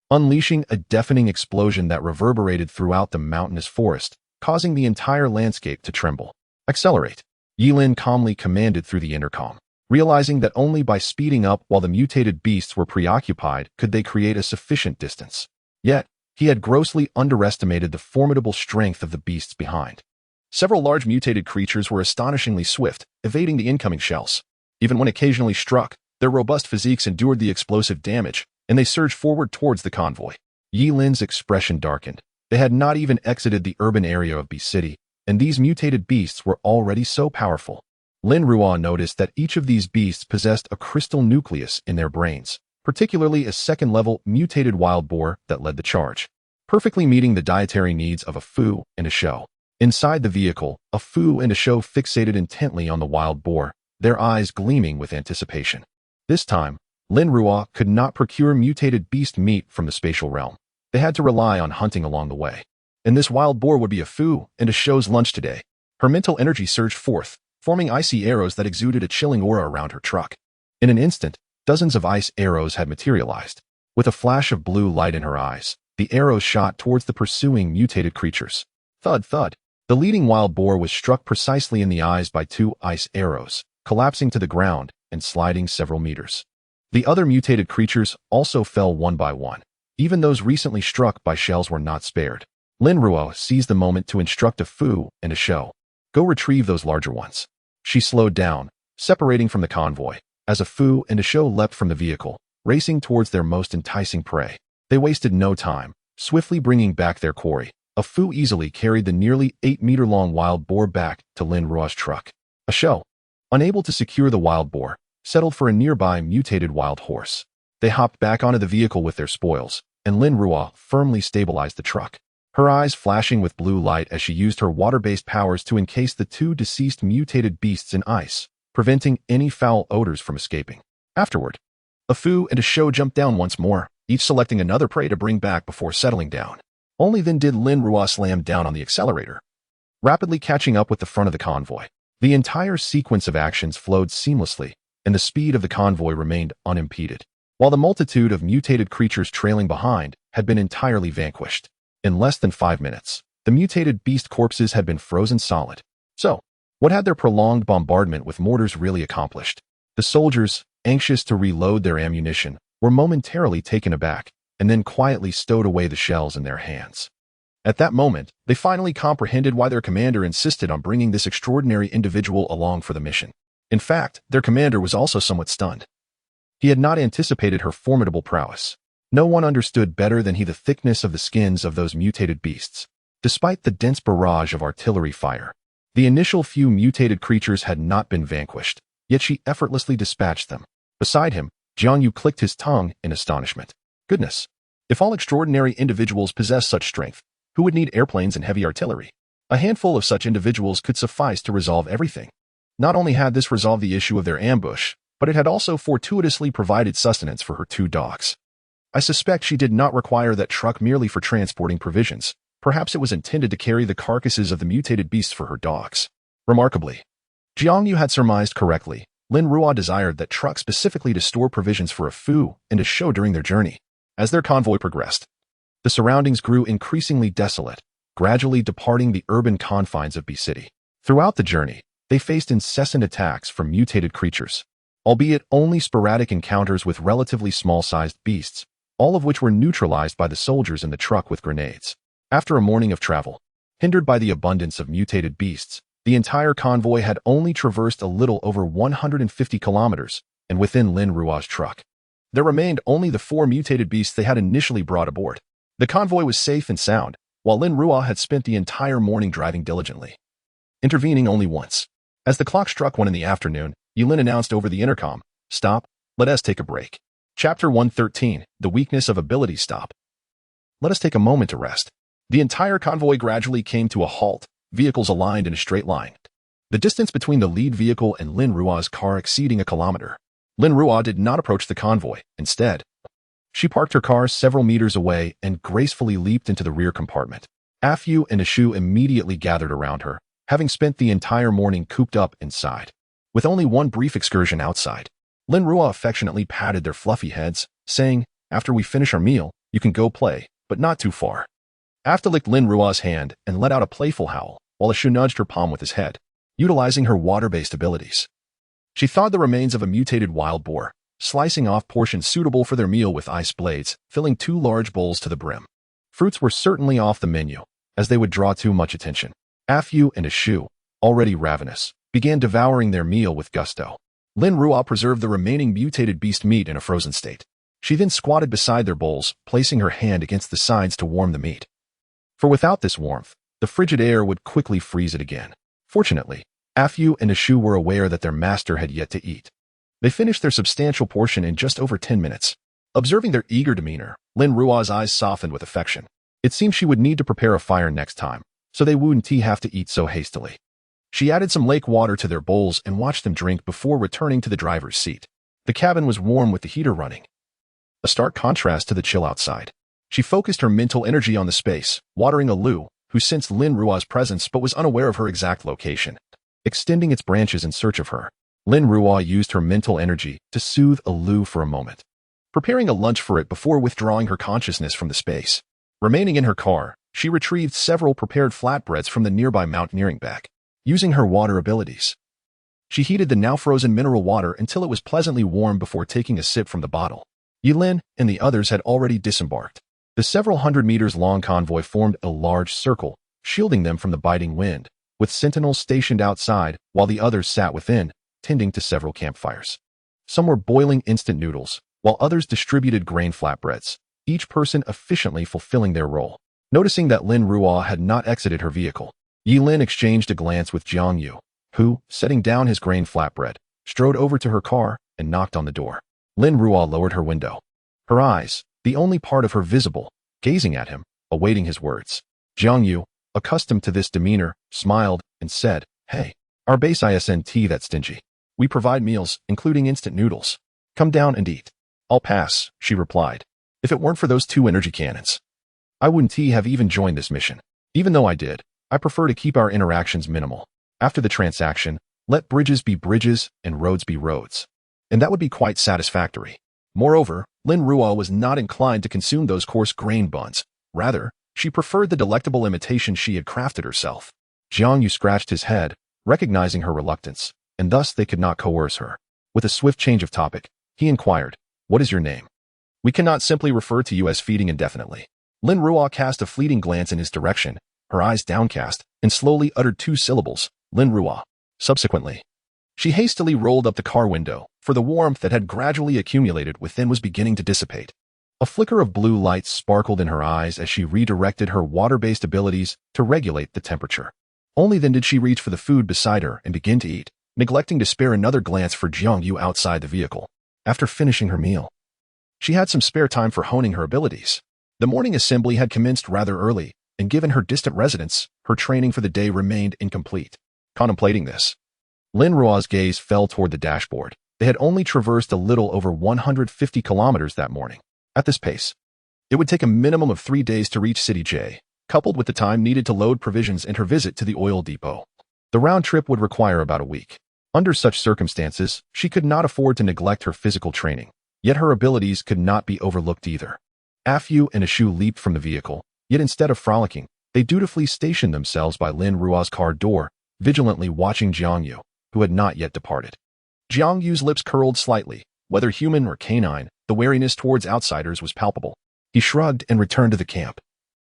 unleashing a deafening explosion that reverberated throughout the mountainous forest, causing the entire landscape to tremble. "Accelerate!" Yi Lin calmly commanded through the intercom, realizing that only by speeding up while the mutated beasts were preoccupied could they create a sufficient distance. Yet, he had grossly underestimated the formidable strength of the beasts behind. Several large mutated creatures were astonishingly swift, evading the incoming shells. Even when occasionally struck, their robust physiques endured the explosive damage, and they surged forward towards the convoy. Yi Lin's expression darkened. They had not even exited the urban area of B City, and these mutated beasts were already so powerful. Lin Ruo noticed that each of these beasts possessed a crystal nucleus in their brains, particularly a second-level mutated wild boar that led the charge, perfectly meeting the dietary needs of Afu and a show. Inside the vehicle, Afu and a show fixated intently on the wild boar, their eyes gleaming with anticipation. This time, Lin Ruo could not procure mutated beast meat from the spatial realm. They had to rely on hunting along the way. And this wild boar would be Afu and a show's lunch today. Her mental energy surged forth, forming icy arrows that exuded a chilling aura around her truck. In an instant, dozens of ice arrows had materialized. With a flash of blue light in her eyes, the arrows shot towards the pursuing mutated creatures. Thud, thud. The leading wild boar was struck precisely in the eyes by 2 ice arrows, collapsing to the ground and sliding several meters. The other mutated creatures also fell one by one. Even those recently struck by shells were not spared. Lin Ruo seized the moment to instruct Afu and a show. Go retrieve those larger ones. She slowed down, separating from the convoy, as a Fu and a Shou leapt from the vehicle, racing towards their most enticing prey. They wasted no time, swiftly bringing back their quarry. A Fu easily carried the nearly 8-meter-long wild boar back to Lin Ruo's truck. A Shou, unable to secure the wild boar, settled for a nearby mutated wild horse. They hopped back onto the vehicle with their spoils, and Lin Ruo firmly stabilized the truck, her eyes flashing with blue light as she used her water-based powers to encase the two deceased mutated beasts in ice, preventing any foul odors from escaping. Afterward, a Fu and a Shou jumped down once more, each selecting another prey to bring back before settling down. Only then did Lin Ruo slam down on the accelerator, rapidly catching up with the front of the convoy. The entire sequence of actions flowed seamlessly, and the speed of the convoy remained unimpeded, while the multitude of mutated creatures trailing behind had been entirely vanquished. In less than 5 minutes, the mutated beast corpses had been frozen solid. So, what had their prolonged bombardment with mortars really accomplished? The soldiers, anxious to reload their ammunition, were momentarily taken aback, and then quietly stowed away the shells in their hands. At that moment, they finally comprehended why their commander insisted on bringing this extraordinary individual along for the mission. In fact, their commander was also somewhat stunned. He had not anticipated her formidable prowess. No one understood better than he the thickness of the skins of those mutated beasts. Despite the dense barrage of artillery fire, the initial few mutated creatures had not been vanquished, yet she effortlessly dispatched them. Beside him, Jiang Yu clicked his tongue in astonishment. Goodness! If all extraordinary individuals possessed such strength, who would need airplanes and heavy artillery? A handful of such individuals could suffice to resolve everything. Not only had this resolved the issue of their ambush, but it had also fortuitously provided sustenance for her 2 dogs. I suspect she did not require that truck merely for transporting provisions. Perhaps it was intended to carry the carcasses of the mutated beasts for her dogs. Remarkably, Jiang Yu had surmised correctly. Lin Ruo desired that truck specifically to store provisions for a Fu and a Shou during their journey. As their convoy progressed, the surroundings grew increasingly desolate, gradually departing the urban confines of B City. Throughout the journey, they faced incessant attacks from mutated creatures, albeit only sporadic encounters with relatively small-sized beasts, all of which were neutralized by the soldiers in the truck with grenades. After a morning of travel, hindered by the abundance of mutated beasts, the entire convoy had only traversed a little over 150 kilometers, and within Lin Ruo's truck, there remained only the 4 mutated beasts they had initially brought aboard. The convoy was safe and sound, while Lin Ruo had spent the entire morning driving diligently, intervening only once. As the clock struck 1 in the afternoon, Yulin announced over the intercom, "Stop, let us take a break." Chapter 113, The Weakness of Ability Stop. Let us take a moment to rest. The entire convoy gradually came to a halt, vehicles aligned in a straight line. The distance between the lead vehicle and Lin Ruo's car exceeding a kilometer. Lin Ruo did not approach the convoy. Instead, she parked her car several meters away and gracefully leaped into the rear compartment. A Fu and a Shou immediately gathered around her, having spent the entire morning cooped up inside. With only one brief excursion outside, Lin Ruo affectionately patted their fluffy heads, saying, "After we finish our meal, you can go play, but not too far." A Fu licked Lin Ruo's hand and let out a playful howl, while a Shou nudged her palm with his head, utilizing her water-based abilities. She thawed the remains of a mutated wild boar, slicing off portions suitable for their meal with ice blades, filling 2 large bowls to the brim. Fruits were certainly off the menu, as they would draw too much attention. A Fu and a Shou, already ravenous, began devouring their meal with gusto. Lin Ruo preserved the remaining mutated beast meat in a frozen state. She then squatted beside their bowls, placing her hand against the sides to warm the meat. For without this warmth, the frigid air would quickly freeze it again. Fortunately, A Fu and a Shou were aware that their master had yet to eat. They finished their substantial portion in just over 10 minutes. Observing their eager demeanor, Lin Ruo's eyes softened with affection. It seemed she would need to prepare a fire next time, so they wouldn't have to eat so hastily. She added some lake water to their bowls and watched them drink before returning to the driver's seat. The cabin was warm with the heater running, a stark contrast to the chill outside. She focused her mental energy on the space, watering a Lu, who sensed Lin Ruo's presence but was unaware of her exact location. Extending its branches in search of her, Lin Ruo used her mental energy to soothe a Lu for a moment, preparing a lunch for it before withdrawing her consciousness from the space. Remaining in her car, she retrieved several prepared flatbreads from the nearby mountaineering bag. Using her water abilities, she heated the now-frozen mineral water until it was pleasantly warm before taking a sip from the bottle. Yulin and the others had already disembarked. The several hundred meters long convoy formed a large circle, shielding them from the biting wind, with sentinels stationed outside while the others sat within, tending to several campfires. Some were boiling instant noodles, while others distributed grain flatbreads, each person efficiently fulfilling their role. Noticing that Lin Ruo had not exited her vehicle, Lin exchanged a glance with Jiang Yu, who, setting down his grain flatbread, strode over to her car and knocked on the door. Lin Ruo lowered her window, her eyes, the only part of her visible, gazing at him, awaiting his words. Jiang Yu, accustomed to this demeanor, smiled and said, "Hey, our base isn't that stingy. We provide meals, including instant noodles. Come down and eat." "I'll pass," she replied. "If it weren't for those 2 energy cannons, I wouldn't have even joined this mission. Even though I did, I prefer to keep our interactions minimal. After the transaction, let bridges be bridges and roads be roads. And that would be quite satisfactory." Moreover, Lin Ruo was not inclined to consume those coarse grain buns. Rather, she preferred the delectable imitation she had crafted herself. Jiang Yu scratched his head, recognizing her reluctance, and thus they could not coerce her. With a swift change of topic, he inquired, "What is your name?" "We cannot simply refer to you as feeding indefinitely." Lin Ruo cast a fleeting glance in his direction, her eyes downcast, and slowly uttered 2 syllables, "Lin Ruo." Subsequently, she hastily rolled up the car window, for the warmth that had gradually accumulated within was beginning to dissipate. A flicker of blue light sparkled in her eyes as she redirected her water-based abilities to regulate the temperature. Only then did she reach for the food beside her and begin to eat, neglecting to spare another glance for Jiang Yu outside the vehicle. After finishing her meal, she had some spare time for honing her abilities. The morning assembly had commenced rather early, and given her distant residence, her training for the day remained incomplete. Contemplating this, Lin Ruo's gaze fell toward the dashboard. They had only traversed a little over 150 kilometers that morning. At this pace, it would take a minimum of 3 days to reach City J, coupled with the time needed to load provisions and her visit to the oil depot. The round trip would require about a week. Under such circumstances, she could not afford to neglect her physical training, yet her abilities could not be overlooked either. Afu and Ashu leaped from the vehicle, yet instead of frolicking, they dutifully stationed themselves by Lin Ruo's car door, vigilantly watching Jiang Yu, who had not yet departed. Jiang Yu's lips curled slightly. Whether human or canine, the wariness towards outsiders was palpable. He shrugged and returned to the camp,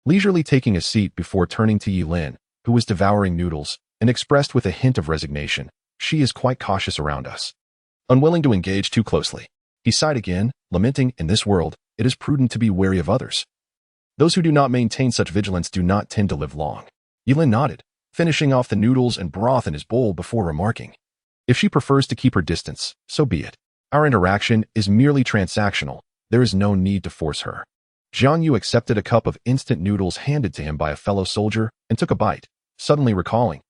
leisurely taking a seat before turning to Lin, who was devouring noodles, and expressed with a hint of resignation, "She is quite cautious around us." Unwilling to engage too closely, he sighed again, lamenting, "In this world, it is prudent to be wary of others. Those who do not maintain such vigilance do not tend to live long." Lin nodded, finishing off the noodles and broth in his bowl before remarking, "If she prefers to keep her distance, so be it. Our interaction is merely transactional. There is no need to force her." Jiang Yu accepted a cup of instant noodles handed to him by a fellow soldier and took a bite, suddenly recalling,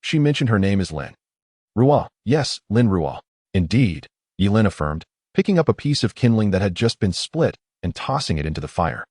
she mentioned her name is Lin Ruo." "Yes, Lin Ruo." "Indeed," Lin affirmed, picking up a piece of kindling that had just been split and tossing it into the fire,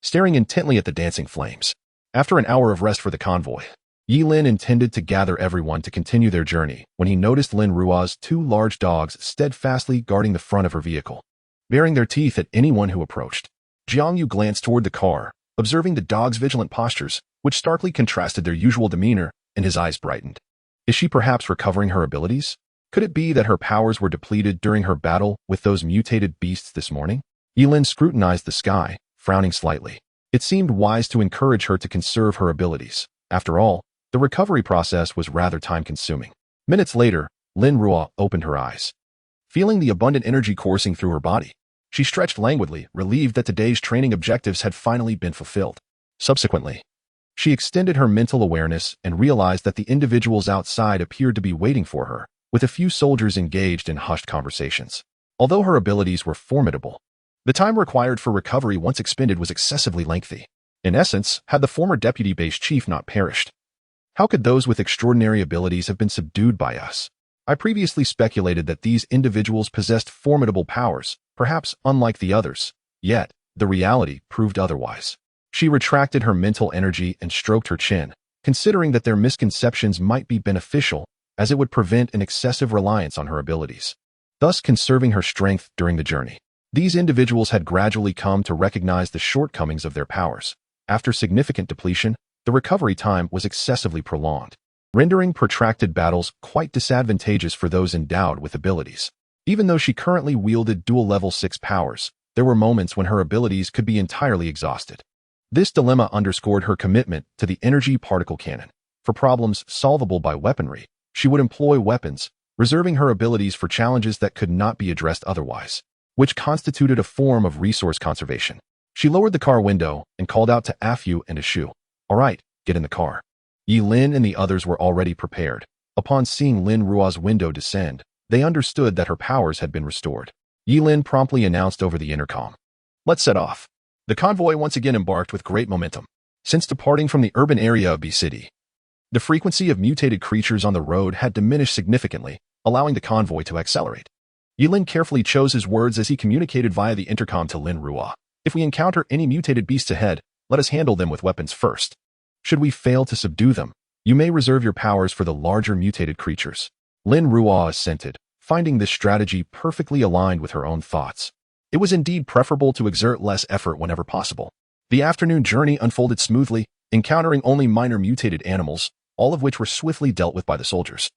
staring intently at the dancing flames. After an hour of rest for the convoy, Lin intended to gather everyone to continue their journey when he noticed Lin Ruo's 2 large dogs steadfastly guarding the front of her vehicle, baring their teeth at anyone who approached. Jiang Yu glanced toward the car, observing the dogs' vigilant postures, which starkly contrasted their usual demeanor, and his eyes brightened. Is she perhaps recovering her abilities? Could it be that her powers were depleted during her battle with those mutated beasts this morning? Lin scrutinized the sky, frowning slightly. It seemed wise to encourage her to conserve her abilities. After all, the recovery process was rather time-consuming. Minutes later, Lin Ruo opened her eyes. Feeling the abundant energy coursing through her body, she stretched languidly, relieved that today's training objectives had finally been fulfilled. Subsequently, she extended her mental awareness and realized that the individuals outside appeared to be waiting for her, with a few soldiers engaged in hushed conversations. Although her abilities were formidable, the time required for recovery once expended was excessively lengthy. In essence, had the former deputy base chief not perished, how could those with extraordinary abilities have been subdued by us? I previously speculated that these individuals possessed formidable powers, perhaps unlike the others. Yet, the reality proved otherwise. She retracted her mental energy and stroked her chin, considering that their misconceptions might be beneficial, as it would prevent an excessive reliance on her abilities, thus conserving her strength during the journey. These individuals had gradually come to recognize the shortcomings of their powers. After significant depletion, the recovery time was excessively prolonged, rendering protracted battles quite disadvantageous for those endowed with abilities. Even though she currently wielded dual level 6 powers, there were moments when her abilities could be entirely exhausted. This dilemma underscored her commitment to the energy particle cannon. For problems solvable by weaponry, she would employ weapons, reserving her abilities for challenges that could not be addressed otherwise, which constituted a form of resource conservation. She lowered the car window and called out to Afu and Ashu. "All right, get in the car." Yi Lin and the others were already prepared. Upon seeing Lin Ruo's window descend, they understood that her powers had been restored. Yi Lin promptly announced over the intercom, "Let's set off." The convoy once again embarked with great momentum. Since departing from the urban area of B City, the frequency of mutated creatures on the road had diminished significantly, allowing the convoy to accelerate. Yi Lin carefully chose his words as he communicated via the intercom to Lin Ruo. "If we encounter any mutated beasts ahead, let us handle them with weapons first. Should we fail to subdue them, you may reserve your powers for the larger mutated creatures." Lin Ruo assented, finding this strategy perfectly aligned with her own thoughts. It was indeed preferable to exert less effort whenever possible. The afternoon journey unfolded smoothly, encountering only minor mutated animals, all of which were swiftly dealt with by the soldiers,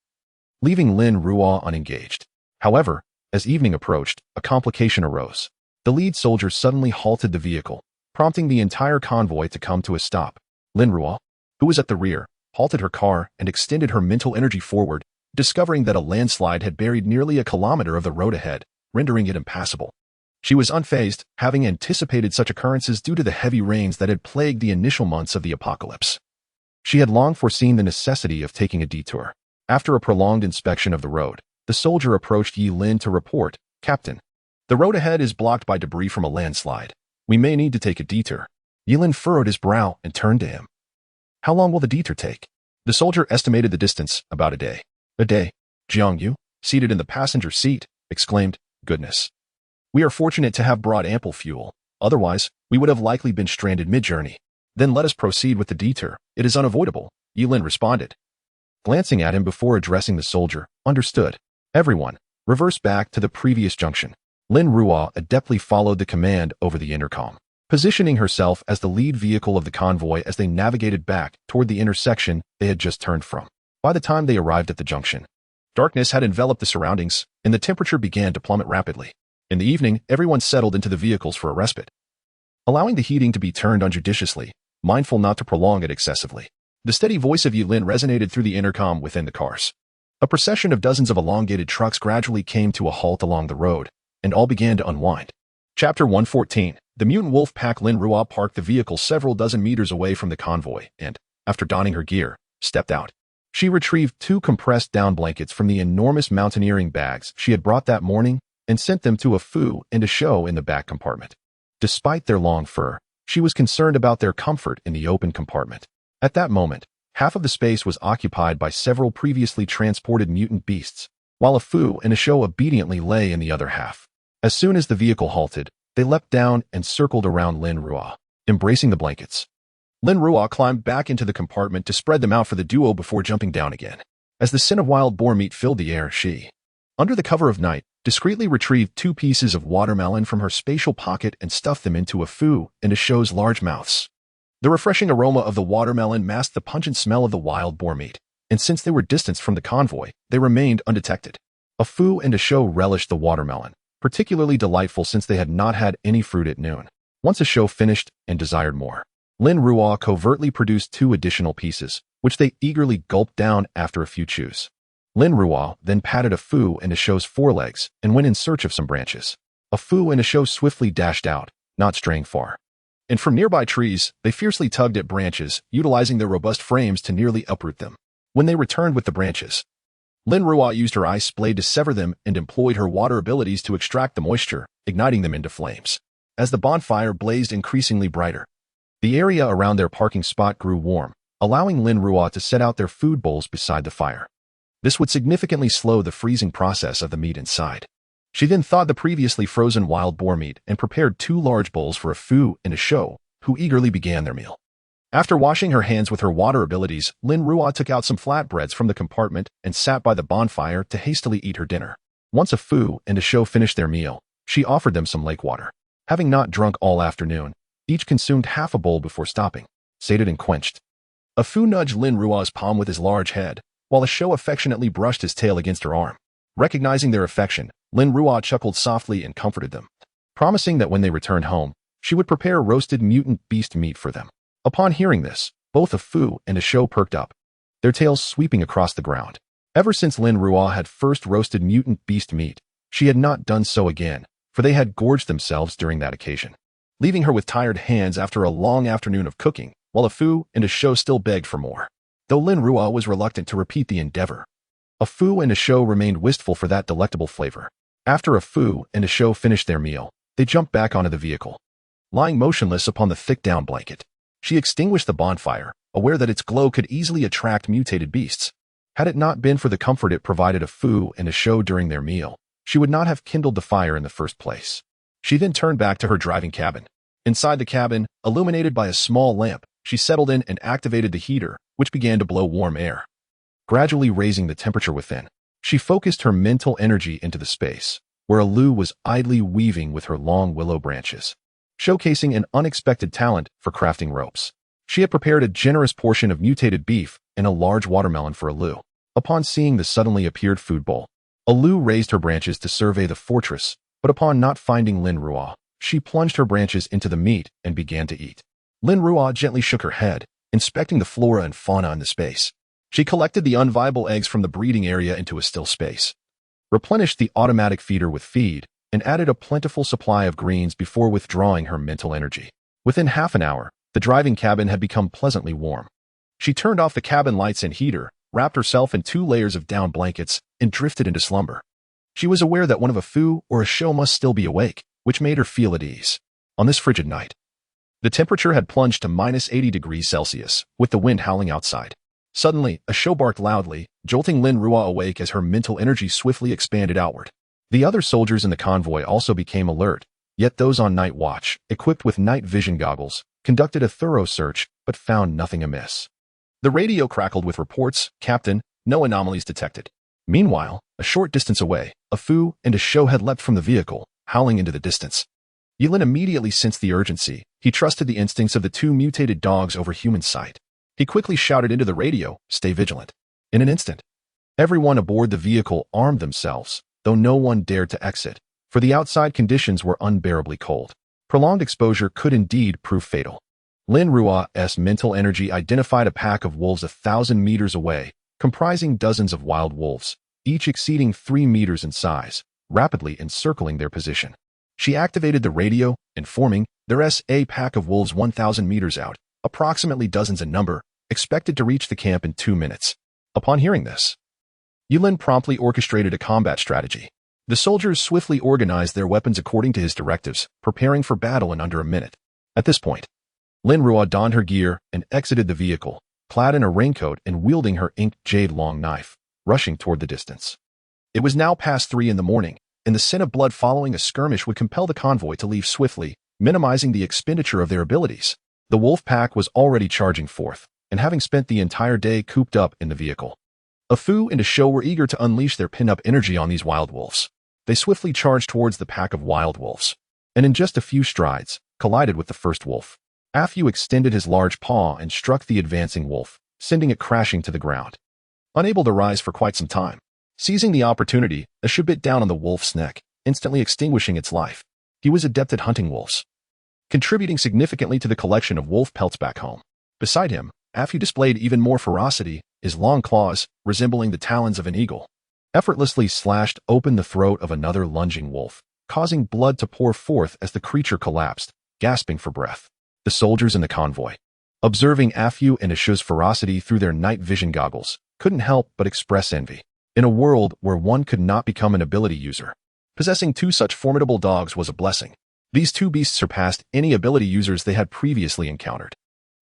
leaving Lin Ruo unengaged. However, as evening approached, a complication arose. The lead soldier suddenly halted the vehicle, prompting the entire convoy to come to a stop. Lin Ruo, who was at the rear, halted her car and extended her mental energy forward, discovering that a landslide had buried nearly a kilometer of the road ahead, rendering it impassable. She was unfazed, having anticipated such occurrences due to the heavy rains that had plagued the initial months of the apocalypse. She had long foreseen the necessity of taking a detour. After a prolonged inspection of the road, the soldier approached Yi Lin to report, "Captain, the road ahead is blocked by debris from a landslide. We may need to take a detour." Yi Lin furrowed his brow and turned to him. "How long will the detour take?" The soldier estimated the distance, about a day. "A day?" Jiang Yu, seated in the passenger seat, exclaimed, "Goodness. We are fortunate to have brought ample fuel. Otherwise, we would have likely been stranded mid-journey." "Then let us proceed with the detour. It is unavoidable," Yi Lin responded. Glancing at him before addressing the soldier, "Understood. Everyone, reverse back to the previous junction." Lin Ruo adeptly followed the command over the intercom, positioning herself as the lead vehicle of the convoy as they navigated back toward the intersection they had just turned from. By the time they arrived at the junction, darkness had enveloped the surroundings, and the temperature began to plummet rapidly. In the evening, everyone settled into the vehicles for a respite, allowing the heating to be turned on judiciously, mindful not to prolong it excessively. The steady voice of Yi Lin resonated through the intercom within the cars. A procession of dozens of elongated trucks gradually came to a halt along the road, and all began to unwind. Chapter 114. The mutant wolf pack. Lin Ruo parked the vehicle several dozen meters away from the convoy and, after donning her gear, stepped out. She retrieved 2 compressed down blankets from the enormous mountaineering bags she had brought that morning and sent them to Afu and Asho in the back compartment. Despite their long fur, she was concerned about their comfort in the open compartment. At that moment, half of the space was occupied by several previously transported mutant beasts, while Afu and Asho obediently lay in the other half. As soon as the vehicle halted, they leapt down and circled around Lin Ruo, embracing the blankets. Lin Ruo climbed back into the compartment to spread them out for the duo before jumping down again. As the scent of wild boar meat filled the air, she, under the cover of night, discreetly retrieved 2 pieces of watermelon from her spatial pocket and stuffed them into Afu and Asho's large mouths. The refreshing aroma of the watermelon masked the pungent smell of the wild boar meat, and since they were distanced from the convoy, they remained undetected. Afu and Asho relished the watermelon, particularly delightful since they had not had any fruit at noon. Once Asho finished and desired more, Lin Ruo covertly produced 2 additional pieces, which they eagerly gulped down after a few chews. Lin Ruo then patted Afu and Asho's forelegs and went in search of some branches. Afu and Asho swiftly dashed out, not straying far. And from nearby trees, they fiercely tugged at branches, utilizing their robust frames to nearly uproot them. When they returned with the branches, Lin Ruo used her ice blade to sever them and employed her water abilities to extract the moisture, igniting them into flames. As the bonfire blazed increasingly brighter, the area around their parking spot grew warm, allowing Lin Ruo to set out their food bowls beside the fire. This would significantly slow the freezing process of the meat inside. She then thawed the previously frozen wild boar meat and prepared 2 large bowls for Afu and Asho, who eagerly began their meal. After washing her hands with her water abilities, Lin Ruo took out some flatbreads from the compartment and sat by the bonfire to hastily eat her dinner. Once Afu and Asho finished their meal, she offered them some lake water. Having not drunk all afternoon, each consumed half a bowl before stopping, sated and quenched. Afu nudged Lin Ruo's palm with his large head, while Asho affectionately brushed his tail against her arm. Recognizing their affection, Lin Ruo chuckled softly and comforted them, promising that when they returned home, she would prepare roasted mutant beast meat for them. Upon hearing this, both Afu and Asho perked up. their tails sweeping across the ground. Ever since Lin Ruo had first roasted mutant beast meat, she had not done so again, for they had gorged themselves during that occasion, leaving her with tired hands after a long afternoon of cooking, while a Fu and a Shou still begged for more. Though Lin Ruo was reluctant to repeat the endeavor, a Fu and a Shou remained wistful for that delectable flavor. After a Fu and a Shou finished their meal, they jumped back onto the vehicle. Lying motionless upon the thick down blanket, she extinguished the bonfire, aware that its glow could easily attract mutated beasts. Had it not been for the comfort it provided a Fu and a Shou during their meal, she would not have kindled the fire in the first place. She then turned back to her driving cabin. Inside the cabin, illuminated by a small lamp, she settled in and activated the heater, which began to blow warm air. Gradually raising the temperature within, she focused her mental energy into the space, where Lu was idly weaving with her long willow branches, showcasing an unexpected talent for crafting ropes. She had prepared a generous portion of mutated beef and a large watermelon for Lu. Upon seeing the suddenly appeared food bowl, Lu raised her branches to survey the fortress, but upon not finding Lin Ruo, she plunged her branches into the meat and began to eat. Lin Ruo gently shook her head, inspecting the flora and fauna in the space. She collected the unviable eggs from the breeding area into a still space, replenished the automatic feeder with feed, and added a plentiful supply of greens before withdrawing her mental energy. Within half an hour, the driving cabin had become pleasantly warm. She turned off the cabin lights and heater, wrapped herself in 2 layers of down blankets, and drifted into slumber. She was aware that one of a Fu or a Shou must still be awake, which made her feel at ease. On this frigid night, the temperature had plunged to -80 degrees Celsius, with the wind howling outside. Suddenly, a Shou barked loudly, jolting Lin Ruo awake as her mental energy swiftly expanded outward. The other soldiers in the convoy also became alert, yet those on night watch, equipped with night vision goggles, conducted a thorough search, but found nothing amiss. The radio crackled with reports, "Captain, no anomalies detected." Meanwhile, a short distance away, a Fu and a Shou had leapt from the vehicle, howling into the distance. Yilin immediately sensed the urgency. He trusted the instincts of the 2 mutated dogs over human sight. He quickly shouted into the radio, "Stay vigilant." In an instant, everyone aboard the vehicle armed themselves, though no one dared to exit, for the outside conditions were unbearably cold. Prolonged exposure could indeed prove fatal. Lin Ruo's mental energy identified a pack of wolves 1,000 meters away, comprising dozens of wild wolves, each exceeding 3 meters in size, rapidly encircling their position. She activated the radio, informing there's a pack of wolves 1,000 meters out, approximately dozens in number, expected to reach the camp in 2 minutes. Upon hearing this, Yilin promptly orchestrated a combat strategy. The soldiers swiftly organized their weapons according to his directives, preparing for battle in under a minute. At this point, Lin Ruo donned her gear and exited the vehicle, clad in a raincoat and wielding her inked jade long knife, rushing toward the distance. It was now past 3 in the morning, and the scent of blood following a skirmish would compel the convoy to leave swiftly, minimizing the expenditure of their abilities. The wolf pack was already charging forth, and having spent the entire day cooped up in the vehicle, a Fu and a Shou were eager to unleash their pin-up energy on these wild wolves. They swiftly charged towards the pack of wild wolves, and in just a few strides, collided with the first wolf. Afu extended his large paw and struck the advancing wolf, sending it crashing to the ground. Unable to rise for quite some time, seizing the opportunity, Afu bit down on the wolf's neck, instantly extinguishing its life. He was adept at hunting wolves, contributing significantly to the collection of wolf pelts back home. Beside him, Afu displayed even more ferocity, his long claws, resembling the talons of an eagle, effortlessly slashed open the throat of another lunging wolf, causing blood to pour forth as the creature collapsed, gasping for breath. The soldiers in the convoy, observing Afu and Ashu's ferocity through their night vision goggles, couldn't help but express envy. In a world where one could not become an ability user, possessing 2 such formidable dogs was a blessing. These 2 beasts surpassed any ability users they had previously encountered.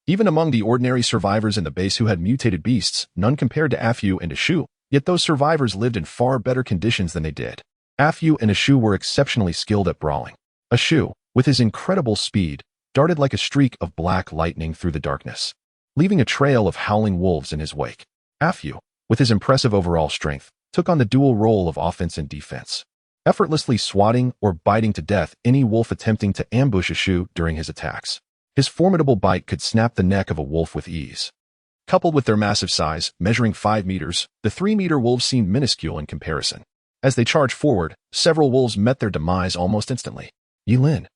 Even among the ordinary survivors in the base who had mutated beasts, none compared to Afu and Ashu, yet those survivors lived in far better conditions than they did. Afu and Ashu were exceptionally skilled at brawling. Ashu, with his incredible speed, darted like a streak of black lightning through the darkness, leaving a trail of howling wolves in his wake. Afu, with his impressive overall strength, took on the dual role of offense and defense, effortlessly swatting or biting to death any wolf attempting to ambush Ashu during his attacks. His formidable bite could snap the neck of a wolf with ease. Coupled with their massive size, measuring 5 meters, the 3-meter wolves seemed minuscule in comparison. As they charged forward, several wolves met their demise almost instantly. Yilin,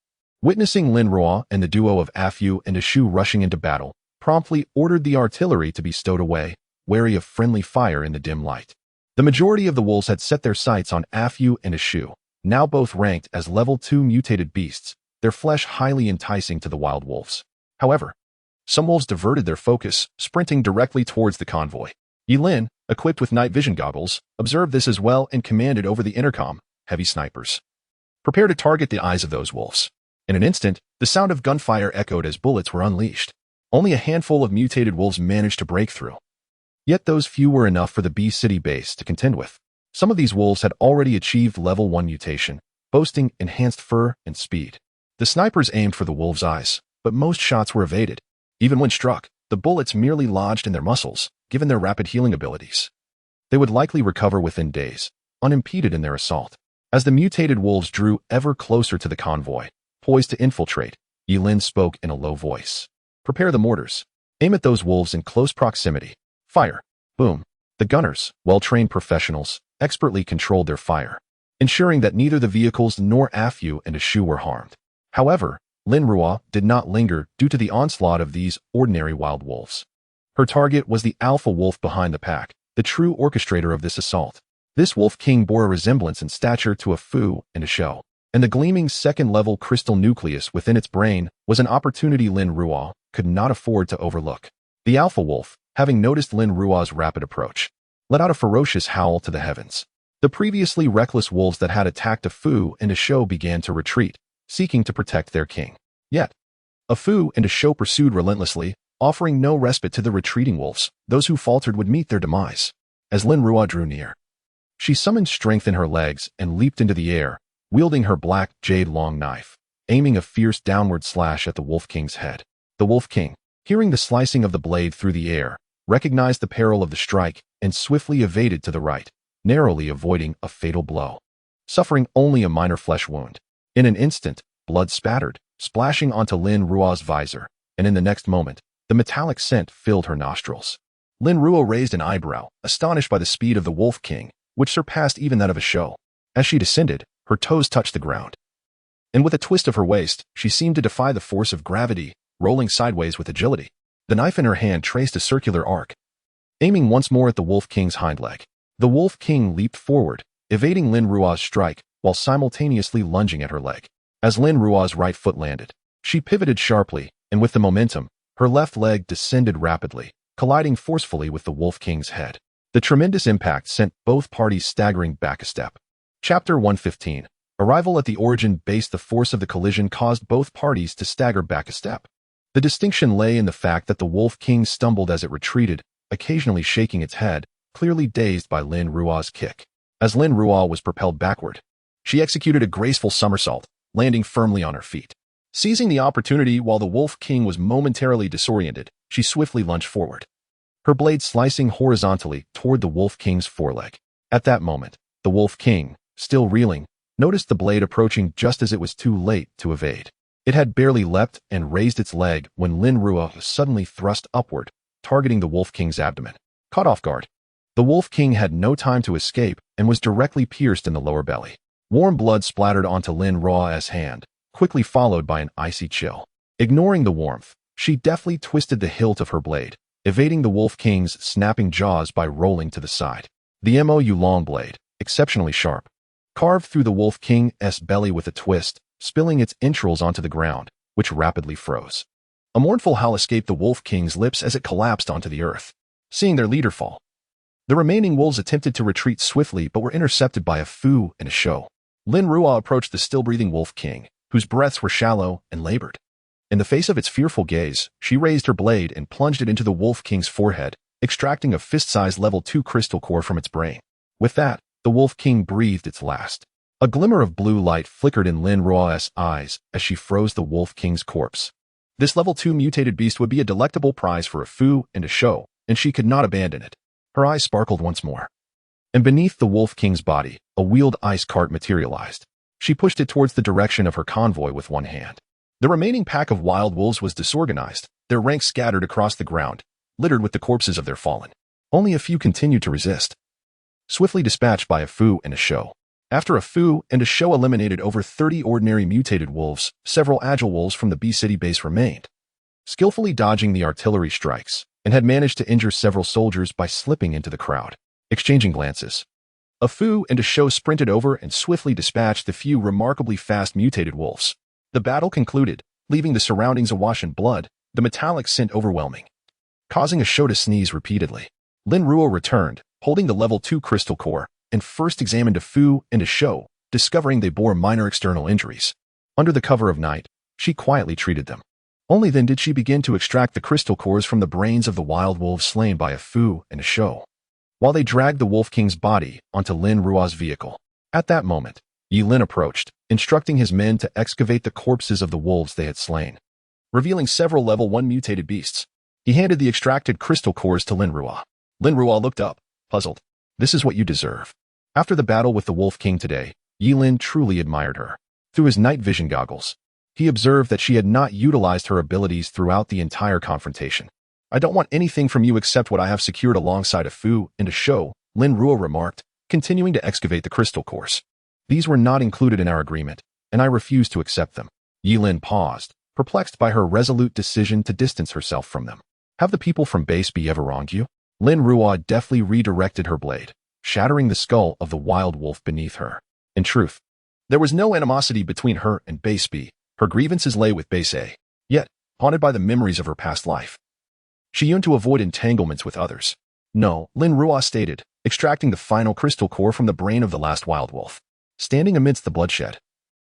witnessing Lin Ruo and the duo of Afu and Ashu rushing into battle, promptly ordered the artillery to be stowed away, wary of friendly fire in the dim light. The majority of the wolves had set their sights on Afu and Ashu, now both ranked as level 2 mutated beasts, their flesh highly enticing to the wild wolves. However, some wolves diverted their focus, sprinting directly towards the convoy. Lin, equipped with night vision goggles, observed this as well and commanded over the intercom, "Heavy snipers. Prepare to target the eyes of those wolves." In an instant, the sound of gunfire echoed as bullets were unleashed. Only a handful of mutated wolves managed to break through. Yet those few were enough for the B-City base to contend with. Some of these wolves had already achieved level 1 mutation, boasting enhanced fur and speed. The snipers aimed for the wolves' eyes, but most shots were evaded. Even when struck, the bullets merely lodged in their muscles, given their rapid healing abilities. They would likely recover within days, unimpeded in their assault. As the mutated wolves drew ever closer to the convoy, poised to infiltrate, Lin spoke in a low voice. "Prepare the mortars. Aim at those wolves in close proximity. Fire." Boom. The gunners, well-trained professionals, expertly controlled their fire, ensuring that neither the vehicles nor Afu and Ashu were harmed. However, Lin Ruo did not linger due to the onslaught of these ordinary wild wolves. Her target was the alpha wolf behind the pack, the true orchestrator of this assault. This wolf king bore a resemblance in stature to a Fu and a Shou, and the gleaming second-level crystal nucleus within its brain was an opportunity Lin Ruo could not afford to overlook. The alpha wolf, having noticed Lin Ruo's rapid approach, let out a ferocious howl to the heavens. The previously reckless wolves that had attacked a Fu and a Shou began to retreat, seeking to protect their king. Yet, a Fu and a Shou pursued relentlessly, offering no respite to the retreating wolves. Those who faltered would meet their demise. As Lin Ruo drew near, she summoned strength in her legs and leaped into the air, wielding her black jade long knife, aiming a fierce downward slash at the Wolf King's head. The Wolf King, hearing the slicing of the blade through the air, recognized the peril of the strike and swiftly evaded to the right, narrowly avoiding a fatal blow, suffering only a minor flesh wound. In an instant, blood spattered, splashing onto Lin Ruo's visor, and in the next moment, the metallic scent filled her nostrils. Lin Ruo raised an eyebrow, astonished by the speed of the Wolf King, which surpassed even that of a Shou. As she descended, her toes touched the ground, and with a twist of her waist, she seemed to defy the force of gravity, rolling sideways with agility. The knife in her hand traced a circular arc, aiming once more at the Wolf King's hind leg. The Wolf King leaped forward, evading Lin Ruo's strike, while simultaneously lunging at her leg. As Lin Ruo's right foot landed, she pivoted sharply, and with the momentum, her left leg descended rapidly, colliding forcefully with the Wolf King's head. The tremendous impact sent both parties staggering back a step. Chapter 115. Arrival at the origin base. The force of the collision caused both parties to stagger back a step. The distinction lay in the fact that the Wolf King stumbled as it retreated, occasionally shaking its head, clearly dazed by Lin Ruo's kick. As Lin Ruo was propelled backward, she executed a graceful somersault, landing firmly on her feet. Seizing the opportunity while the Wolf King was momentarily disoriented, she swiftly lunged forward, her blade slicing horizontally toward the Wolf King's foreleg. At that moment, the Wolf King, still reeling, noticed the blade approaching just as it was too late to evade. It had barely leapt and raised its leg when Lin Ruo suddenly thrust upward, targeting the Wolf King's abdomen. Caught off guard, the Wolf King had no time to escape and was directly pierced in the lower belly. Warm blood splattered onto Lin Ruo's hand, quickly followed by an icy chill. Ignoring the warmth, she deftly twisted the hilt of her blade, evading the Wolf King's snapping jaws by rolling to the side. The long blade, exceptionally sharp, carved through the Wolf King's belly with a twist, spilling its entrails onto the ground, which rapidly froze. A mournful howl escaped the Wolf King's lips as it collapsed onto the earth. Seeing their leader fall, the remaining wolves attempted to retreat swiftly but were intercepted by a Fu and a Shou. Lin Ruo approached the still-breathing Wolf King, whose breaths were shallow and labored. In the face of its fearful gaze, she raised her blade and plunged it into the Wolf King's forehead, extracting a fist-sized level 2 crystal core from its brain. With that, the Wolf King breathed its last. A glimmer of blue light flickered in Lin Ruo's eyes as she froze the Wolf King's corpse. This level 2 mutated beast would be a delectable prize for a Fu and a Shou, and she could not abandon it. Her eyes sparkled once more, and beneath the Wolf King's body, a wheeled ice cart materialized. She pushed it towards the direction of her convoy with one hand. The remaining pack of wild wolves was disorganized, their ranks scattered across the ground, littered with the corpses of their fallen. Only a few continued to resist, swiftly dispatched by a Fu and a Shou. After a Fu and a Shou eliminated over 30 ordinary mutated wolves, several agile wolves from the B-City base remained. skillfully dodging the artillery strikes, and had managed to injure several soldiers by slipping into the crowd. Exchanging glances, a Fu and a Shou sprinted over and swiftly dispatched the few remarkably fast mutated wolves. The battle concluded, leaving the surroundings awash in blood, the metallic scent overwhelming, causing a Shou to sneeze repeatedly. Lin Ruo returned, holding the level 2 crystal core, and first examined a Fu and a Shou, discovering they bore minor external injuries. Under the cover of night, she quietly treated them. Only then did she begin to extract the crystal cores from the brains of the wild wolves slain by a Fu and a Shou, while they dragged the Wolf King's body onto Lin Ruo's vehicle. At that moment, Yi Lin approached, instructing his men to excavate the corpses of the wolves they had slain, revealing several level 1 mutated beasts. He handed the extracted crystal cores to Lin Ruo. Lin Ruo looked up, puzzled. This is what you deserve. After the battle with the Wolf King today, Yi Lin truly admired her. Through his night vision goggles, he observed that she had not utilized her abilities throughout the entire confrontation. I don't want anything from you except what I have secured alongside a Fu and a Shou, Lin Ruo remarked, continuing to excavate the crystal cores. These were not included in our agreement, and I refuse to accept them. Yi Lin paused, perplexed by her resolute decision to distance herself from them. Have the people from Base B ever wronged you? Lin Ruo deftly redirected her blade, shattering the skull of the wild wolf beneath her. In truth, there was no animosity between her and Base B. Her grievances lay with Base A. Yet, haunted by the memories of her past life, she yearned to avoid entanglements with others. No, Lin Ruo stated, extracting the final crystal core from the brain of the last wild wolf. Standing amidst the bloodshed,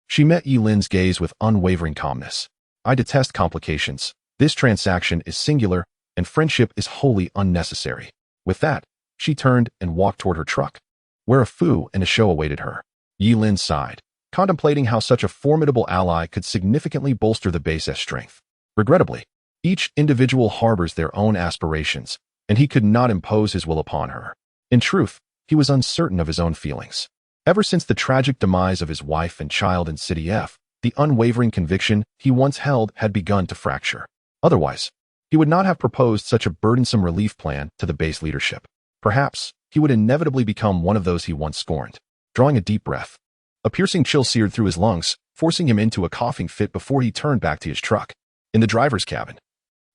she met Yi Lin's gaze with unwavering calmness. I detest complications. This transaction is singular, and friendship is wholly unnecessary. With that, she turned and walked toward her truck, where a Fu and a Shou awaited her. Yi Lin sighed, contemplating how such a formidable ally could significantly bolster the base's strength. Regrettably, each individual harbors their own aspirations, and he could not impose his will upon her. In truth, he was uncertain of his own feelings. Ever since the tragic demise of his wife and child in City F, the unwavering conviction he once held had begun to fracture. Otherwise, he would not have proposed such a burdensome relief plan to the base leadership. Perhaps, he would inevitably become one of those he once scorned. Drawing a deep breath, a piercing chill seared through his lungs, forcing him into a coughing fit before he turned back to his truck. In the driver's cabin,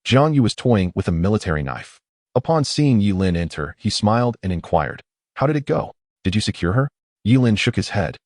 Jiang Yu was toying with a military knife. Upon seeing Yi Lin enter, he smiled and inquired, "How did it go? Did you secure her?" Yi Lin shook his head,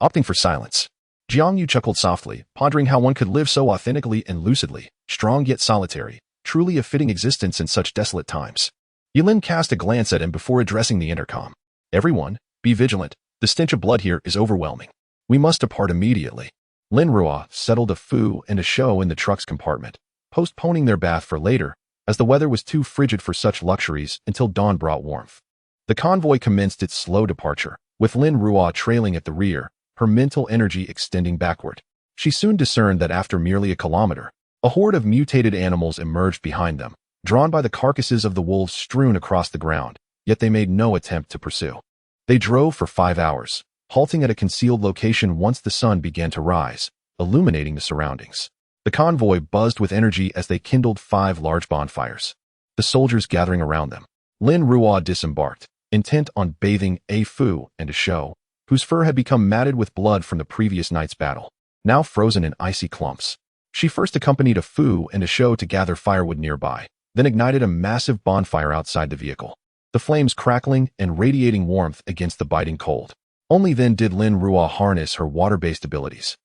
opting for silence. Jiang Yu chuckled softly, pondering how one could live so authentically and lucidly, strong yet solitary, truly a fitting existence in such desolate times. Yi Lin cast a glance at him before addressing the intercom. "Everyone, be vigilant. The stench of blood here is overwhelming. We must depart immediately." Lin Ruo settled a Fu and a Shou in the truck's compartment, postponing their bath for later, as the weather was too frigid for such luxuries until dawn brought warmth. The convoy commenced its slow departure, with Lin Ruo trailing at the rear, her mental energy extending backward. She soon discerned that after merely a kilometer, a horde of mutated animals emerged behind them, drawn by the carcasses of the wolves strewn across the ground, yet they made no attempt to pursue. They drove for 5 hours, halting at a concealed location once the sun began to rise, illuminating the surroundings. The convoy buzzed with energy as they kindled 5 large bonfires, the soldiers gathering around them. Lin Ruo disembarked, intent on bathing a Fu and a Shou, whose fur had become matted with blood from the previous night's battle, now frozen in icy clumps. She first accompanied a Fu and a Shou to gather firewood nearby, then ignited a massive bonfire outside the vehicle, the flames crackling and radiating warmth against the biting cold. Only then did Lin Ruo harness her water-based abilities,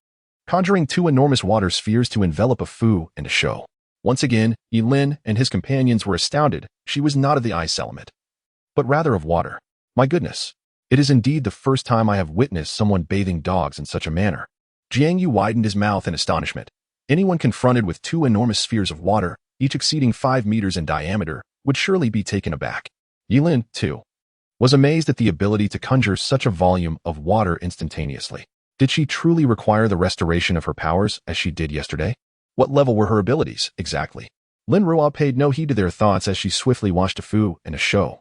conjuring 2 enormous water spheres to envelop a Fu and a Shou. Once again, Yi Lin and his companions were astounded. She was not of the ice element, but rather of water. My goodness, it is indeed the first time I have witnessed someone bathing dogs in such a manner. Jiang Yu widened his mouth in astonishment. Anyone confronted with 2 enormous spheres of water, each exceeding 5 meters in diameter, would surely be taken aback. Yi Lin, too, was amazed at the ability to conjure such a volume of water instantaneously. Did she truly require the restoration of her powers as she did yesterday? What level were her abilities, exactly? Lin Ruo paid no heed to their thoughts as she swiftly washed a Fu and a Shou,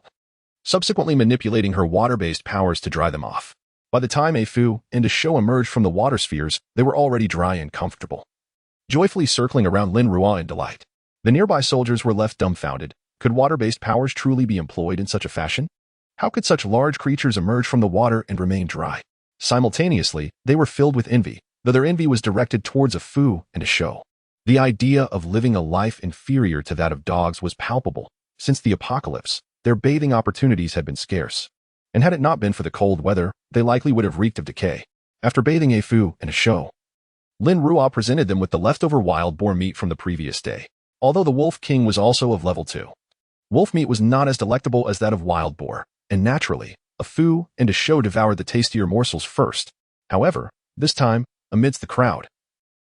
subsequently manipulating her water-based powers to dry them off. By the time a Fu and a Shou emerged from the water spheres, they were already dry and comfortable, joyfully circling around Lin Ruo in delight. The nearby soldiers were left dumbfounded. Could water-based powers truly be employed in such a fashion? How could such large creatures emerge from the water and remain dry? Simultaneously, they were filled with envy, though their envy was directed towards a Fu and a Shou. The idea of living a life inferior to that of dogs was palpable. Since the apocalypse, their bathing opportunities had been scarce. And had it not been for the cold weather, they likely would have reeked of decay. After bathing a Fu and a show, Lin Ruo presented them with the leftover wild boar meat from the previous day. Although the Wolf King was also of level 2. Wolf meat was not as delectable as that of wild boar, and naturally, a Fu and a show devoured the tastier morsels first. However, this time, amidst the crowd,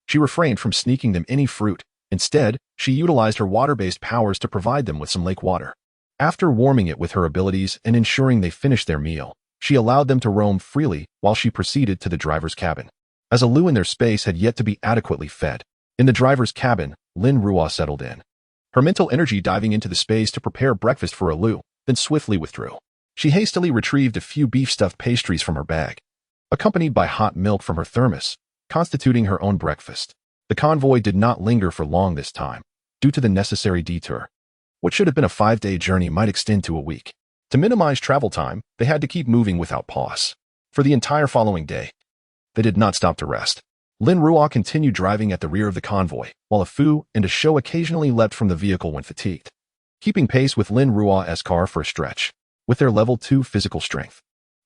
she refrained from sneaking them any fruit. Instead, she utilized her water-based powers to provide them with some lake water. After warming it with her abilities and ensuring they finished their meal, she allowed them to roam freely while she proceeded to the driver's cabin. As a Lu in their space had yet to be adequately fed, in the driver's cabin, Lin Ruo settled in. Her mental energy diving into the space to prepare breakfast for a Lu, then swiftly withdrew. She hastily retrieved a few beef-stuffed pastries from her bag, accompanied by hot milk from her thermos, constituting her own breakfast. The convoy did not linger for long this time, due to the necessary detour. What should have been a 5-day journey might extend to a week. To minimize travel time, they had to keep moving without pause. For the entire following day, they did not stop to rest. Lin Ruo continued driving at the rear of the convoy, while a Fu and a show occasionally leapt from the vehicle when fatigued, keeping pace with Lin Ruo's car for a stretch. With their level 2 physical strength,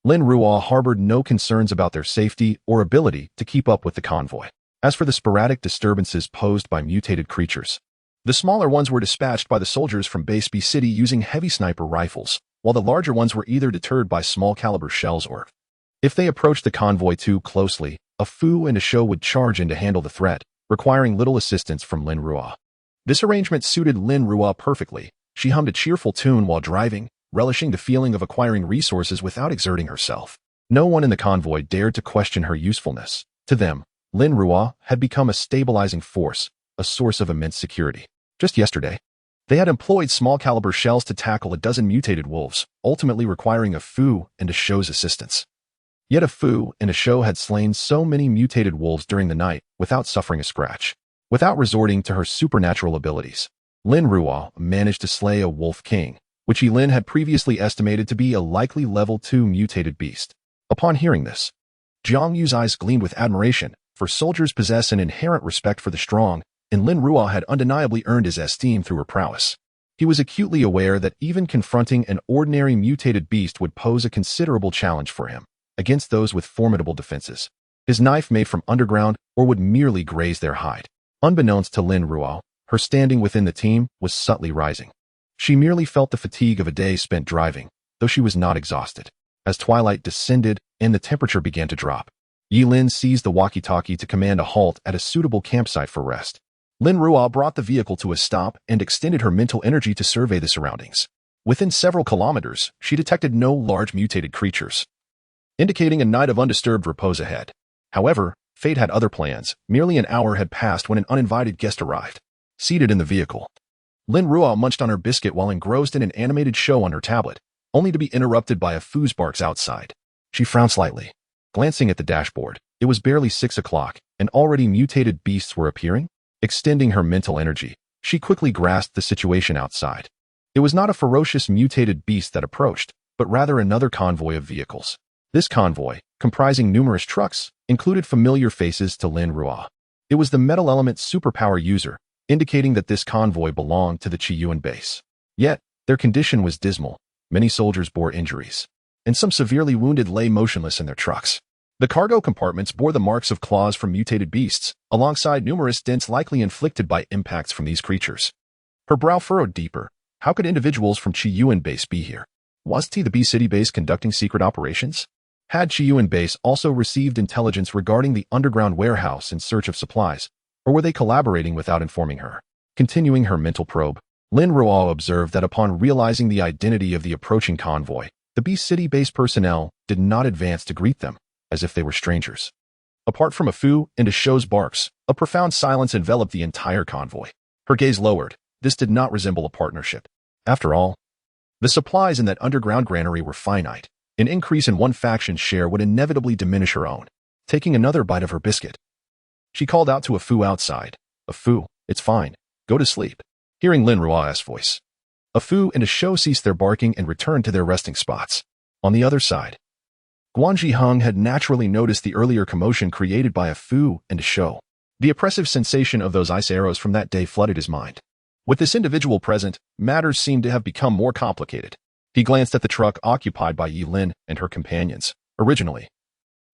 Lin Ruo harbored no concerns about their safety or ability to keep up with the convoy. As for the sporadic disturbances posed by mutated creatures, the smaller ones were dispatched by the soldiers from Base B City using heavy sniper rifles, while the larger ones were either deterred by small-caliber shells or, if they approached the convoy too closely, a Fu and a show would charge in to handle the threat, requiring little assistance from Lin Ruo. This arrangement suited Lin Ruo perfectly. She hummed a cheerful tune while driving, relishing the feeling of acquiring resources without exerting herself. No one in the convoy dared to question her usefulness. To them, Lin Ruo had become a stabilizing force, a source of immense security. Just yesterday, they had employed small-caliber shells to tackle a dozen mutated wolves, ultimately requiring a Fu and a show's assistance. Yet a Fu and a show had slain so many mutated wolves during the night without suffering a scratch. Without resorting to her supernatural abilities, Lin Ruo managed to slay a Wolf King, which Lin had previously estimated to be a likely level 2 mutated beast. Upon hearing this, Jiang Yu's eyes gleamed with admiration, for soldiers possess an inherent respect for the strong, and Lin Ruo had undeniably earned his esteem through her prowess. He was acutely aware that even confronting an ordinary mutated beast would pose a considerable challenge for him against those with formidable defenses. His knife made from underground or would merely graze their hide. Unbeknownst to Lin Ruo, her standing within the team was subtly rising. She merely felt the fatigue of a day spent driving, though she was not exhausted. As twilight descended and the temperature began to drop, Lin seized the walkie-talkie to command a halt at a suitable campsite for rest. Lin Ruo brought the vehicle to a stop and extended her mental energy to survey the surroundings. Within several kilometers, she detected no large mutated creatures, indicating a night of undisturbed repose ahead. However, fate had other plans. Merely an hour had passed when an uninvited guest arrived. Seated in the vehicle, Lin Ruo munched on her biscuit while engrossed in an animated show on her tablet, only to be interrupted by a Fu's barks outside. She frowned slightly, glancing at the dashboard. It was barely 6 o'clock, and already mutated beasts were appearing. Extending her mental energy, she quickly grasped the situation outside. It was not a ferocious mutated beast that approached, but rather another convoy of vehicles. This convoy, comprising numerous trucks, included familiar faces to Lin Ruo. It was the metal element superpower user, indicating that this convoy belonged to the Qiyuan base. Yet, their condition was dismal. Many soldiers bore injuries, and some severely wounded lay motionless in their trucks. The cargo compartments bore the marks of claws from mutated beasts, alongside numerous dents likely inflicted by impacts from these creatures. Her brow furrowed deeper. How could individuals from Qiyuan base be here? Was the B City base conducting secret operations? Had Qiyuan base also received intelligence regarding the underground warehouse in search of supplies, or were they collaborating without informing her? Continuing her mental probe, Lin Ruo observed that upon realizing the identity of the approaching convoy, the B City base personnel did not advance to greet them, as if they were strangers. Apart from a Fu and a show's barks, a profound silence enveloped the entire convoy. Her gaze lowered. This did not resemble a partnership. After all, the supplies in that underground granary were finite. An increase in one faction's share would inevitably diminish her own. Taking another bite of her biscuit, she called out to a Fu outside. A Fu, it's fine. Go to sleep. Hearing Lin Ruo's voice, a Fu and a show ceased their barking and returned to their resting spots. On the other side, Guanji Heng had naturally noticed the earlier commotion created by a Fu and a show. The oppressive sensation of those ice arrows from that day flooded his mind. With this individual present, matters seemed to have become more complicated. He glanced at the truck occupied by Lin and her companions. Originally,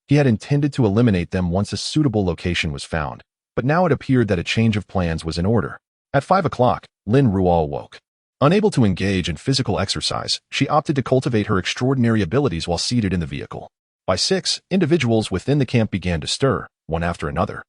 he had intended to eliminate them once a suitable location was found, but now it appeared that a change of plans was in order. At 5 o'clock, Lin Ruo awoke. Unable to engage in physical exercise, she opted to cultivate her extraordinary abilities while seated in the vehicle. By 6, individuals within the camp began to stir, one after another.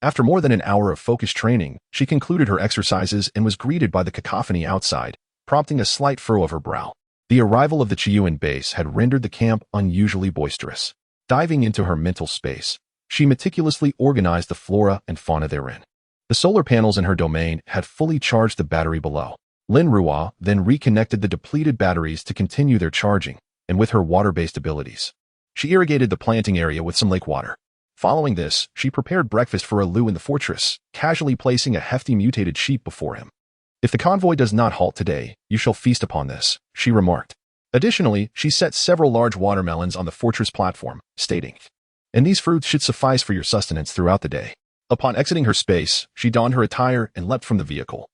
After more than an hour of focused training, she concluded her exercises and was greeted by the cacophony outside, prompting a slight furrow of her brow. The arrival of the Chiyuan base had rendered the camp unusually boisterous. Diving into her mental space, she meticulously organized the flora and fauna therein. The solar panels in her domain had fully charged the battery below. Lin Ruo then reconnected the depleted batteries to continue their charging, and with her water-based abilities, she irrigated the planting area with some lake water. Following this, she prepared breakfast for Lu in the fortress, casually placing a hefty mutated sheep before him. "If the convoy does not halt today, you shall feast upon this," she remarked. Additionally, she set several large watermelons on the fortress platform, stating, "And these fruits should suffice for your sustenance throughout the day." Upon exiting her space, she donned her attire and leapt from the vehicle,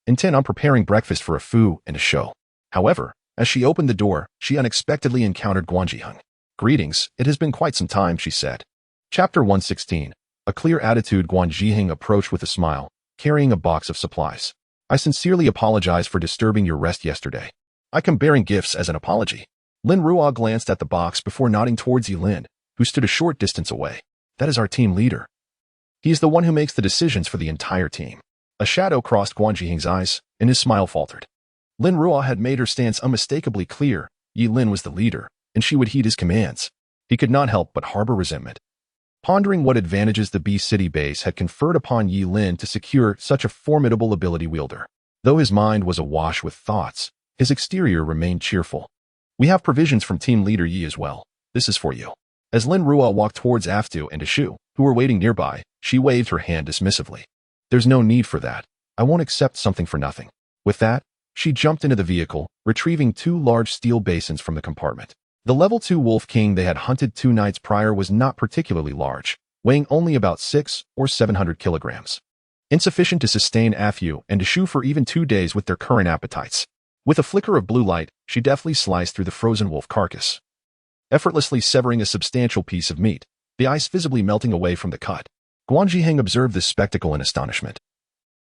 intent on preparing breakfast for a Fu and a show. However, as she opened the door, she unexpectedly encountered Guanjiheng. "Greetings, it has been quite some time," she said. Chapter 116. A clear attitude. Guanjiheng approached with a smile, carrying a box of supplies. "I sincerely apologize for disturbing your rest yesterday. I come bearing gifts as an apology." Lin Ruo glanced at the box before nodding towards Lin, who stood a short distance away. "That is our team leader. He is the one who makes the decisions for the entire team." A shadow crossed Guanjiheng's eyes, and his smile faltered. Lin Ruo had made her stance unmistakably clear. Lin was the leader, and she would heed his commands. He could not help but harbor resentment. Pondering what advantages the Beast City base had conferred upon Lin to secure such a formidable ability wielder. Though his mind was awash with thoughts, his exterior remained cheerful. "We have provisions from team leader Yi as well. This is for you." As Lin Ruo walked towards Aftu and Ishu, who were waiting nearby, she waved her hand dismissively. "There's no need for that. I won't accept something for nothing." With that, she jumped into the vehicle, retrieving 2 large steel basins from the compartment. The level 2 wolf king they had hunted 2 nights prior was not particularly large, weighing only about 600 or 700 kilograms. Insufficient to sustain Aftu and Ishu for even 2 days with their current appetites. With a flicker of blue light, she deftly sliced through the frozen wolf carcass, effortlessly severing a substantial piece of meat, the ice visibly melting away from the cut. Guanjiheng observed this spectacle in astonishment.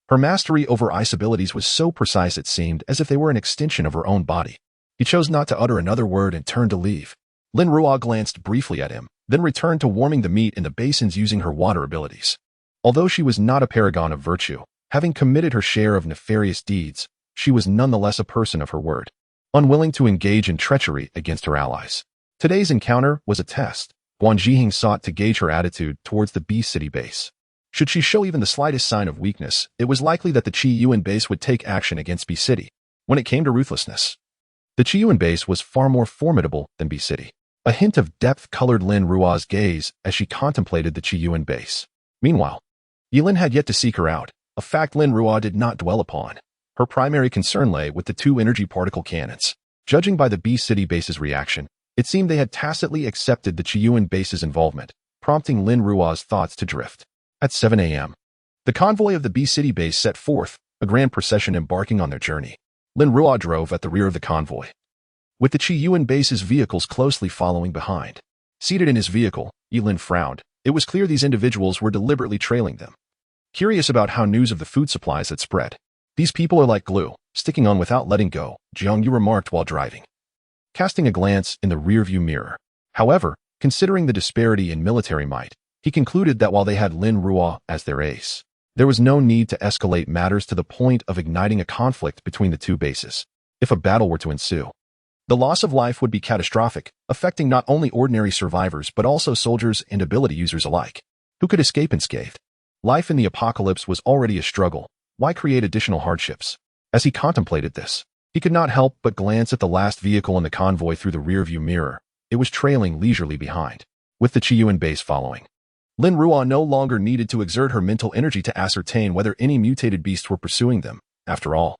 Her mastery over ice abilities was so precise it seemed as if they were an extension of her own body. He chose not to utter another word and turned to leave. Lin Ruo glanced briefly at him, then returned to warming the meat in the basins using her water abilities. Although she was not a paragon of virtue, having committed her share of nefarious deeds, she was nonetheless a person of her word, unwilling to engage in treachery against her allies. Today's encounter was a test. Guanjiheng sought to gauge her attitude towards the Beast City base. Should she show even the slightest sign of weakness, it was likely that the Chiyuan base would take action against Beast City. When it came to ruthlessness, the Chiyuan base was far more formidable than Beast City. A hint of depth colored Lin Ruo's gaze as she contemplated the Chiyuan base. Meanwhile, Lin had yet to seek her out, a fact Lin Ruo did not dwell upon. Her primary concern lay with the 2 energy particle cannons. Judging by the Beast City base's reaction, it seemed they had tacitly accepted the Chiyuan base's involvement, prompting Lin Ruo's thoughts to drift. At 7 a.m., the convoy of the Beast City base set forth, a grand procession embarking on their journey. Lin Ruo drove at the rear of the convoy, with the Chiyuan base's vehicles closely following behind. Seated in his vehicle, Lin frowned. It was clear these individuals were deliberately trailing them, curious about how news of the food supplies had spread. "These people are like glue, sticking on without letting go," Jiang Yu remarked while driving, casting a glance in the rearview mirror. However, considering the disparity in military might, he concluded that while they had Lin Ruo as their ace, there was no need to escalate matters to the point of igniting a conflict between the 2 bases. If a battle were to ensue, the loss of life would be catastrophic, affecting not only ordinary survivors but also soldiers and ability users alike, who could escape unscathed. Life in the apocalypse was already a struggle. Why create additional hardships? As he contemplated this, he could not help but glance at the last vehicle in the convoy through the rearview mirror. It was trailing leisurely behind, with the Chiyuan base following. Lin Ruo no longer needed to exert her mental energy to ascertain whether any mutated beasts were pursuing them. After all,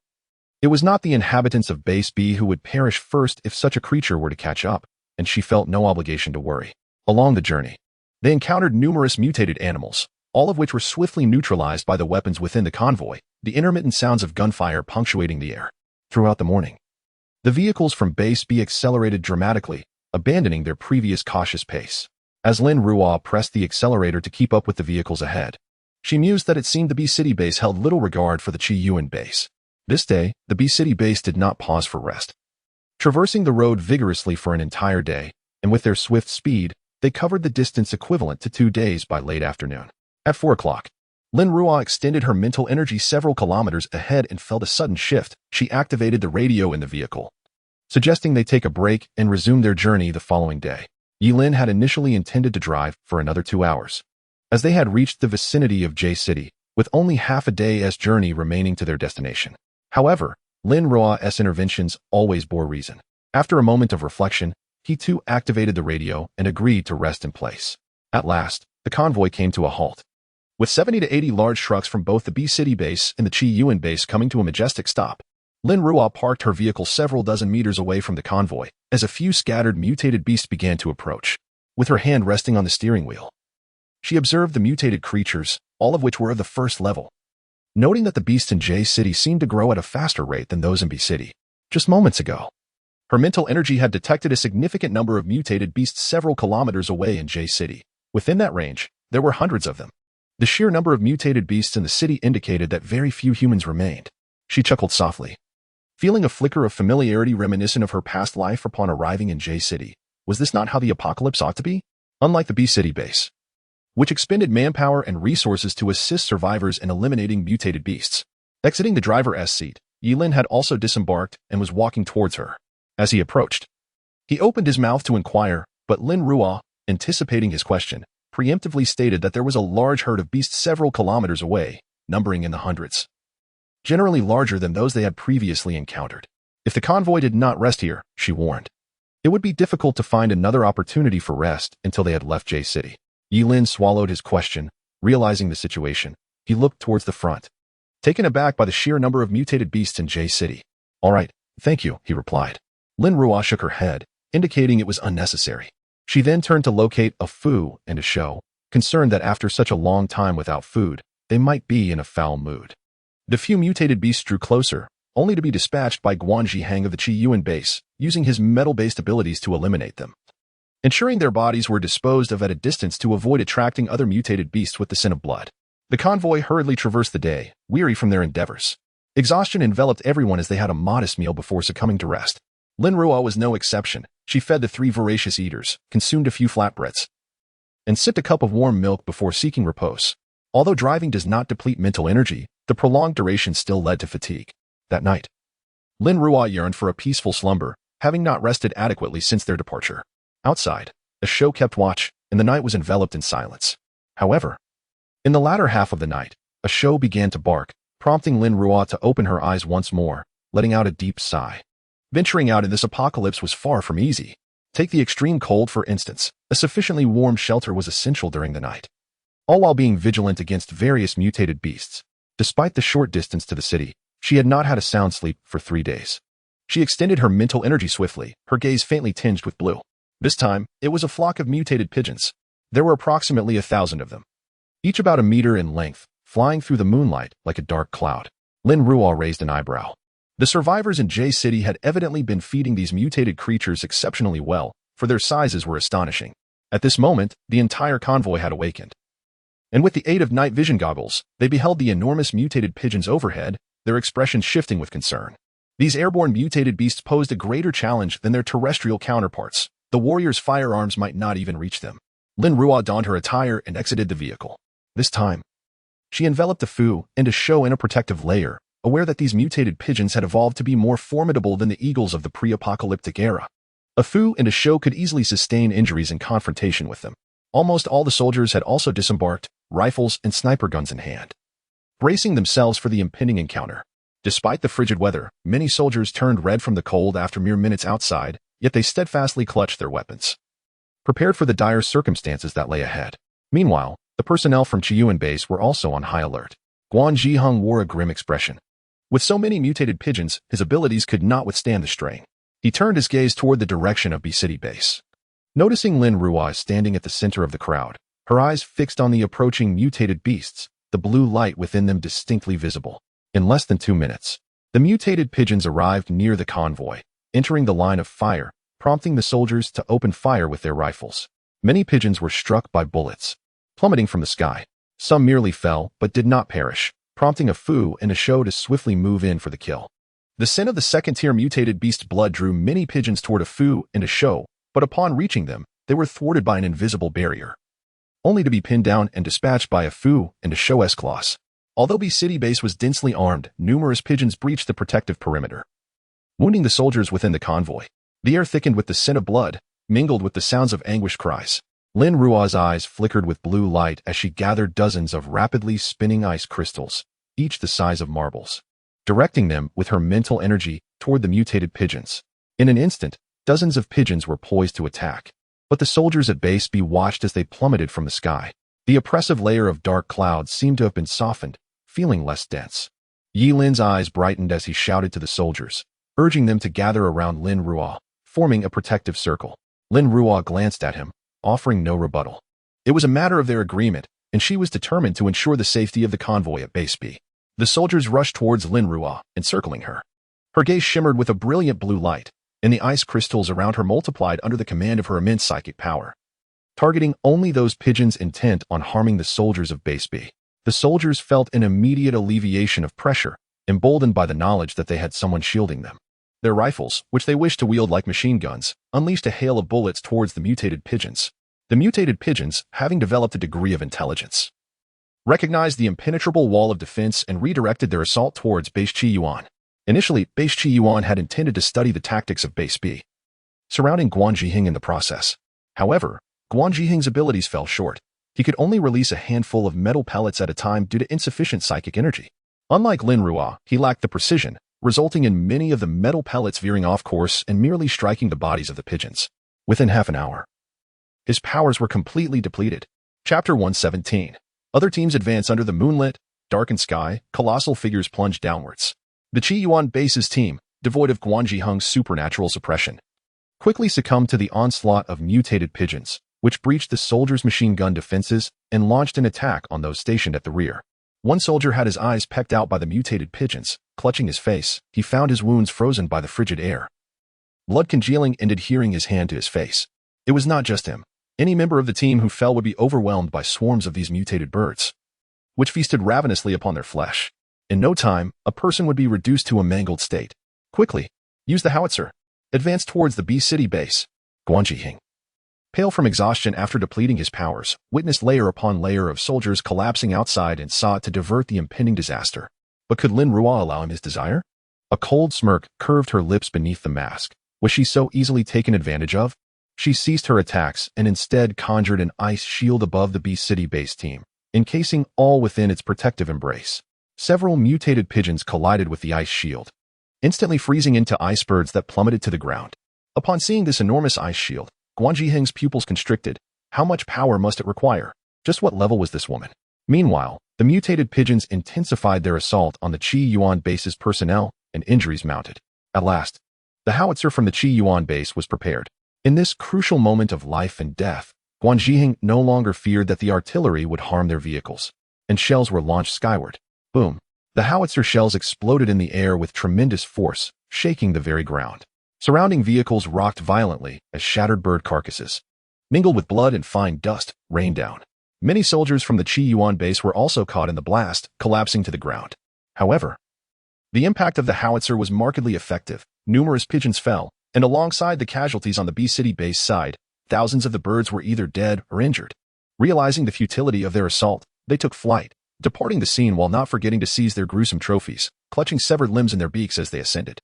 it was not the inhabitants of Base B who would perish first if such a creature were to catch up, and she felt no obligation to worry. Along the journey, they encountered numerous mutated animals, all of which were swiftly neutralized by the weapons within the convoy, the intermittent sounds of gunfire punctuating the air. Throughout the morning, the vehicles from Base B accelerated dramatically, abandoning their previous cautious pace. As Lin Ruo pressed the accelerator to keep up with the vehicles ahead, she mused that it seemed the B-City base held little regard for the Chi-Yuan base. This day, the B-City base did not pause for rest. Traversing the road vigorously for an entire day, and with their swift speed, they covered the distance equivalent to 2 days by late afternoon. At 4 o'clock, Lin Ruo extended her mental energy several kilometers ahead and felt a sudden shift. She activated the radio in the vehicle, suggesting they take a break and resume their journey the following day. Yilin had initially intended to drive for another 2 hours, as they had reached the vicinity of J-City, with only half a day's journey remaining to their destination. However, Lin Ruo's interventions always bore reason. After a moment of reflection, he too activated the radio and agreed to rest in place. At last, the convoy came to a halt. With 70 to 80 large trucks from both the B-City base and the Chi-Yuan base coming to a majestic stop, Lin Ruo parked her vehicle several dozen meters away from the convoy as a few scattered mutated beasts began to approach. With her hand resting on the steering wheel, she observed the mutated creatures, all of which were of the first level. Noting that the beasts in J-City seemed to grow at a faster rate than those in B-City. Just moments ago, her mental energy had detected a significant number of mutated beasts several kilometers away in J-City. Within that range, there were hundreds of them. The sheer number of mutated beasts in the city indicated that very few humans remained. She chuckled softly, feeling a flicker of familiarity reminiscent of her past life upon arriving in J-City. Was this not how the apocalypse ought to be? Unlike the B-City base, which expended manpower and resources to assist survivors in eliminating mutated beasts. Exiting the driver's seat, Yilin had also disembarked and was walking towards her. As he approached, he opened his mouth to inquire, but Lin Ruo, anticipating his question, preemptively stated that there was a large herd of beasts several kilometers away, numbering in the hundreds, generally larger than those they had previously encountered. If the convoy did not rest here, she warned, it would be difficult to find another opportunity for rest until they had left J-City. Yilin swallowed his question, realizing the situation. He looked towards the front, taken aback by the sheer number of mutated beasts in J-City. All right, thank you, he replied. Lin Ruo shook her head, indicating it was unnecessary. She then turned to locate a Fu and a Shou, concerned that after such a long time without food, they might be in a foul mood. The few mutated beasts drew closer, only to be dispatched by Guanji Hang of the Chi-Yuan base, using his metal-based abilities to eliminate them, ensuring their bodies were disposed of at a distance to avoid attracting other mutated beasts with the scent of blood. The convoy hurriedly traversed the day, weary from their endeavors. Exhaustion enveloped everyone as they had a modest meal before succumbing to rest. Lin Ruo was no exception. She fed the 3 voracious eaters, consumed a few flatbreads, and sipped a cup of warm milk before seeking repose. Although driving does not deplete mental energy, the prolonged duration still led to fatigue. That night, Lin Ruo yearned for a peaceful slumber, having not rested adequately since their departure. Outside, a Shou kept watch, and the night was enveloped in silence. However, in the latter half of the night, a Shou began to bark, prompting Lin Ruo to open her eyes once more, letting out a deep sigh. Venturing out in this apocalypse was far from easy. Take the extreme cold, for instance. A sufficiently warm shelter was essential during the night, all while being vigilant against various mutated beasts. Despite the short distance to the city, she had not had a sound sleep for 3 days. She extended her mental energy swiftly, her gaze faintly tinged with blue. This time, it was a flock of mutated pigeons. There were approximately 1,000 of them, each about a meter in length, flying through the moonlight like a dark cloud. Lin Ruo raised an eyebrow. The survivors in J-City had evidently been feeding these mutated creatures exceptionally well, for their sizes were astonishing. At this moment, the entire convoy had awakened, and with the aid of night vision goggles, they beheld the enormous mutated pigeons overhead, their expressions shifting with concern. These airborne mutated beasts posed a greater challenge than their terrestrial counterparts. The warriors' firearms might not even reach them. Lin Ruo donned her attire and exited the vehicle. This time, she enveloped the Fu and a Shou in a protective layer, aware that these mutated pigeons had evolved to be more formidable than the eagles of the pre-apocalyptic era. A Fu and a Shou could easily sustain injuries in confrontation with them. Almost all the soldiers had also disembarked, rifles and sniper guns in hand, bracing themselves for the impending encounter. Despite the frigid weather, many soldiers turned red from the cold after mere minutes outside, yet they steadfastly clutched their weapons, prepared for the dire circumstances that lay ahead. Meanwhile, the personnel from Chi-Yuan base were also on high alert. Guan Zhiheng wore a grim expression. With so many mutated pigeons, his abilities could not withstand the strain. He turned his gaze toward the direction of B-City base. Noticing Lin Ruo standing at the center of the crowd, her eyes fixed on the approaching mutated beasts, the blue light within them distinctly visible. In less than 2 minutes, the mutated pigeons arrived near the convoy, entering the line of fire, prompting the soldiers to open fire with their rifles. Many pigeons were struck by bullets, plummeting from the sky. Some merely fell, but did not perish, prompting a Fu and a Shou to swiftly move in for the kill. The scent of the second-tier mutated beast blood drew many pigeons toward a Fu and a Shou, but upon reaching them, they were thwarted by an invisible barrier, only to be pinned down and dispatched by a Fu and a Shou's claws. Although B City base was densely armed, numerous pigeons breached the protective perimeter, wounding the soldiers within the convoy. The air thickened with the scent of blood, mingled with the sounds of anguished cries. Lin Ruo's eyes flickered with blue light as she gathered dozens of rapidly spinning ice crystals, each the size of marbles, directing them with her mental energy toward the mutated pigeons. In an instant, dozens of pigeons were poised to attack, but the soldiers at Base B watched as they plummeted from the sky. The oppressive layer of dark clouds seemed to have been softened, feeling less dense. Yi Lin's eyes brightened as he shouted to the soldiers, urging them to gather around Lin Ruo, forming a protective circle. Lin Ruo glanced at him, offering no rebuttal. It was a matter of their agreement, and she was determined to ensure the safety of the convoy at Base B. The soldiers rushed towards Lin Ruo, encircling her. Her gaze shimmered with a brilliant blue light, and the ice crystals around her multiplied under the command of her immense psychic power, targeting only those pigeons intent on harming the soldiers of Base B. The soldiers felt an immediate alleviation of pressure, emboldened by the knowledge that they had someone shielding them. Their rifles, which they wished to wield like machine guns, unleashed a hail of bullets towards the mutated pigeons. The mutated pigeons, having developed a degree of intelligence, recognized the impenetrable wall of defense and redirected their assault towards Base Qi Yuan. Initially, Base Qi Yuan had intended to study the tactics of Base B, surrounding Guan Jihing in the process. However, Guan Jihing's abilities fell short. He could only release a handful of metal pellets at a time due to insufficient psychic energy. Unlike Lin Ruo, he lacked the precision, resulting in many of the metal pellets veering off course and merely striking the bodies of the pigeons. Within half an hour, his powers were completely depleted. Chapter 117. Other teams advance under the moonlit, darkened sky. Colossal figures plunge downwards. The Qi Yuan base's team, devoid of Guan Jiheng's supernatural suppression, quickly succumbed to the onslaught of mutated pigeons, which breached the soldiers' machine gun defenses and launched an attack on those stationed at the rear. One soldier had his eyes pecked out by the mutated pigeons. Clutching his face, he found his wounds frozen by the frigid air, blood congealing and adhering his hand to his face. It was not just him. Any member of the team who fell would be overwhelmed by swarms of these mutated birds, which feasted ravenously upon their flesh. In no time, a person would be reduced to a mangled state. Quickly, use the howitzer. Advance towards the B City base. Guan Jihing, pale from exhaustion after depleting his powers, witnessed layer upon layer of soldiers collapsing outside and sought to divert the impending disaster. But could Lin Ruo allow him his desire? A cold smirk curved her lips beneath the mask. Was she so easily taken advantage of? She ceased her attacks and instead conjured an ice shield above the B City base team, encasing all within its protective embrace. Several mutated pigeons collided with the ice shield, instantly freezing into icebergs that plummeted to the ground. Upon seeing this enormous ice shield, Guan Jiheng's pupils constricted. How much power must it require? Just what level was this woman? Meanwhile, the mutated pigeons intensified their assault on the Qi Yuan base's personnel, and injuries mounted. At last, the howitzer from the Qi Yuan base was prepared. In this crucial moment of life and death, Guan Jiheng no longer feared that the artillery would harm their vehicles, and shells were launched skyward. Boom! The howitzer shells exploded in the air with tremendous force, shaking the very ground. Surrounding vehicles rocked violently as shattered bird carcasses, mingled with blood and fine dust, rained down. Many soldiers from the Qi Yuan base were also caught in the blast, collapsing to the ground. However, the impact of the howitzer was markedly effective. Numerous pigeons fell, and alongside the casualties on the B City base side, thousands of the birds were either dead or injured. Realizing the futility of their assault, they took flight, departing the scene while not forgetting to seize their gruesome trophies, clutching severed limbs in their beaks as they ascended.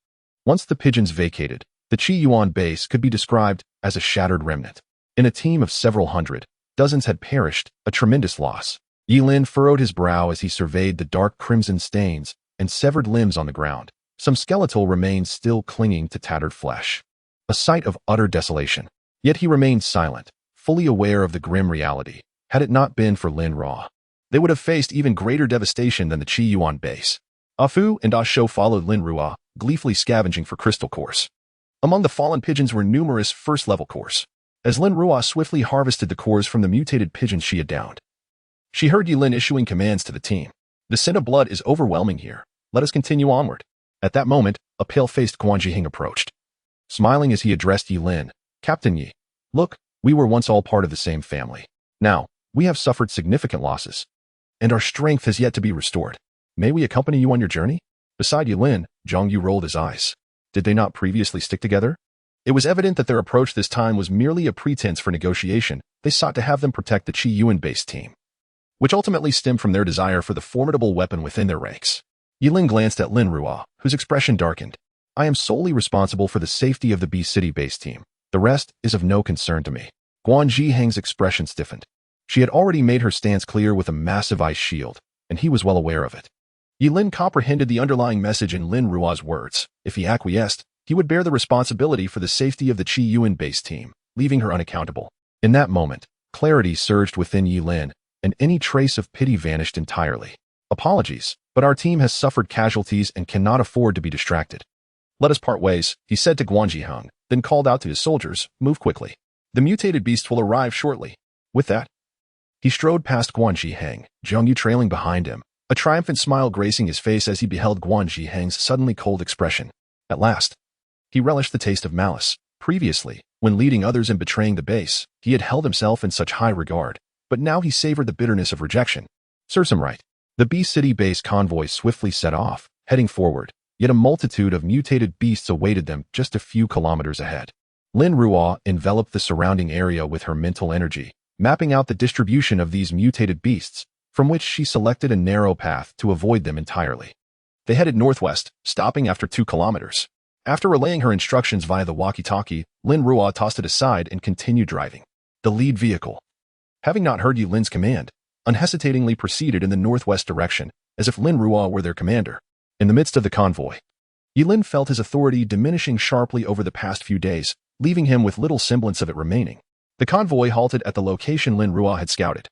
Once the pigeons vacated, the Qi Yuan base could be described as a shattered remnant. In a team of several hundred, dozens had perished, a tremendous loss. Yi Lin furrowed his brow as he surveyed the dark crimson stains and severed limbs on the ground. Some skeletal remains still clinging to tattered flesh. A sight of utter desolation. Yet he remained silent, fully aware of the grim reality. Had it not been for Lin Ruo, they would have faced even greater devastation than the Qi Yuan base. A Fu and A Shou followed Lin Ruo, gleefully scavenging for crystal cores. Among the fallen pigeons were numerous first-level cores. as Lin Ruo swiftly harvested the cores from the mutated pigeons she had downed. She heard Yilin issuing commands to the team. The scent of blood is overwhelming here. Let us continue onward. At that moment, a pale-faced Guan Jiheng approached. Smiling as he addressed Yilin, Captain Yi, look, we were once all part of the same family. Now, we have suffered significant losses, and our strength has yet to be restored. May we accompany you on your journey? Beside Yilin, Zhang Yu rolled his eyes. Did they not previously stick together? It was evident that their approach this time was merely a pretense for negotiation. They sought to have them protect the Qi Yuan-based team, which ultimately stemmed from their desire for the formidable weapon within their ranks. Yilin glanced at Lin Ruo, whose expression darkened. I am solely responsible for the safety of the B City-based team. The rest is of no concern to me. Guan Jiheng's expression stiffened. She had already made her stance clear with a massive ice shield, and he was well aware of it. Yilin comprehended the underlying message in Lin Ruo's words. If he acquiesced, he would bear the responsibility for the safety of the Qi Yuan-based team, leaving her unaccountable. In that moment, clarity surged within Yilin, and any trace of pity vanished entirely. Apologies, but our team has suffered casualties and cannot afford to be distracted. Let us part ways, he said to Guan Jiheng, then called out to his soldiers, move quickly. The mutated beasts will arrive shortly. With that, he strode past Guan Jiheng, Zhang Yu trailing behind him, a triumphant smile gracing his face as he beheld Guan Jiheng's suddenly cold expression. At last, he relished the taste of malice. Previously, when leading others and betraying the base, he had held himself in such high regard, but now he savored the bitterness of rejection. Serves him right. The B City base convoy swiftly set off, heading forward, yet a multitude of mutated beasts awaited them just a few kilometers ahead. Lin Ruo enveloped the surrounding area with her mental energy, mapping out the distribution of these mutated beasts, from which she selected a narrow path to avoid them entirely. They headed northwest, stopping after 2 kilometers. After relaying her instructions via the walkie-talkie, Lin Ruo tossed it aside and continued driving. The lead vehicle, having not heard Yilin's command, unhesitatingly proceeded in the northwest direction, as if Lin Ruo were their commander. In the midst of the convoy, Yilin felt his authority diminishing sharply over the past few days, leaving him with little semblance of it remaining. The convoy halted at the location Lin Ruo had scouted,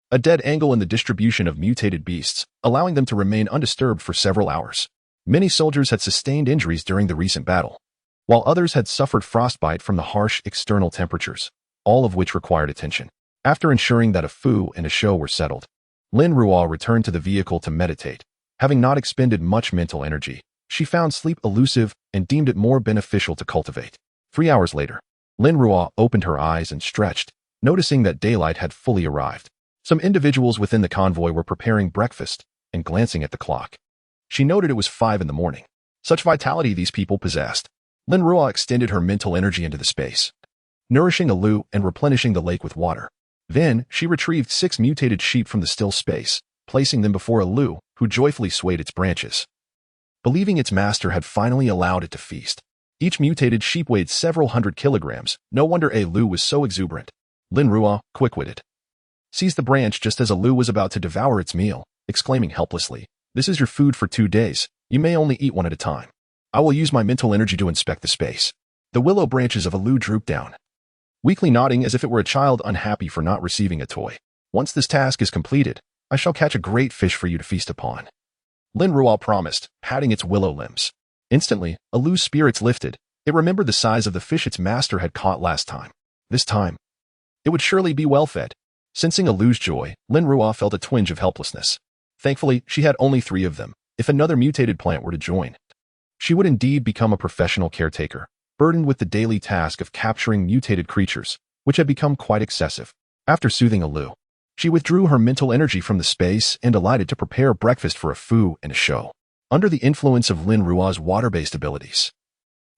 a dead angle in the distribution of mutated beasts, allowing them to remain undisturbed for several hours. Many soldiers had sustained injuries during the recent battle, while others had suffered frostbite from the harsh external temperatures, all of which required attention. After ensuring that a Fu and a Shou were settled, Lin Ruo returned to the vehicle to meditate. Having not expended much mental energy, she found sleep elusive and deemed it more beneficial to cultivate. 3 hours later, Lin Ruo opened her eyes and stretched, noticing that daylight had fully arrived. Some individuals within the convoy were preparing breakfast, and glancing at the clock, she noted it was 5 in the morning. Such vitality these people possessed. Lin Ruo extended her mental energy into the space, nourishing a Lu and replenishing the lake with water. Then, she retrieved 6 mutated sheep from the still space, placing them before a Lu, who joyfully swayed its branches, believing its master had finally allowed it to feast. Each mutated sheep weighed several hundred kilograms. No wonder a Lu was so exuberant. Lin Ruo, quick-witted, seized the branch just as a Lu was about to devour its meal, exclaiming helplessly, "This is your food for 2 days. You may only eat one at a time. I will use my mental energy to inspect the space." The willow branches of a Lu drooped down, weakly nodding as if it were a child unhappy for not receiving a toy. "Once this task is completed, I shall catch a great fish for you to feast upon," Lin Ruo promised, patting its willow limbs. Instantly, a Lu's spirits lifted. It remembered the size of the fish its master had caught last time. This time, it would surely be well fed. Sensing a Lu's joy, Lin Ruo felt a twinge of helplessness. Thankfully, she had only 3 of them. If another mutated plant were to join, she would indeed become a professional caretaker, burdened with the daily task of capturing mutated creatures, which had become quite excessive. After soothing a Lu, she withdrew her mental energy from the space and alighted to prepare breakfast for a Fu and a Shou. Under the influence of Lin Ruo's water-based abilities,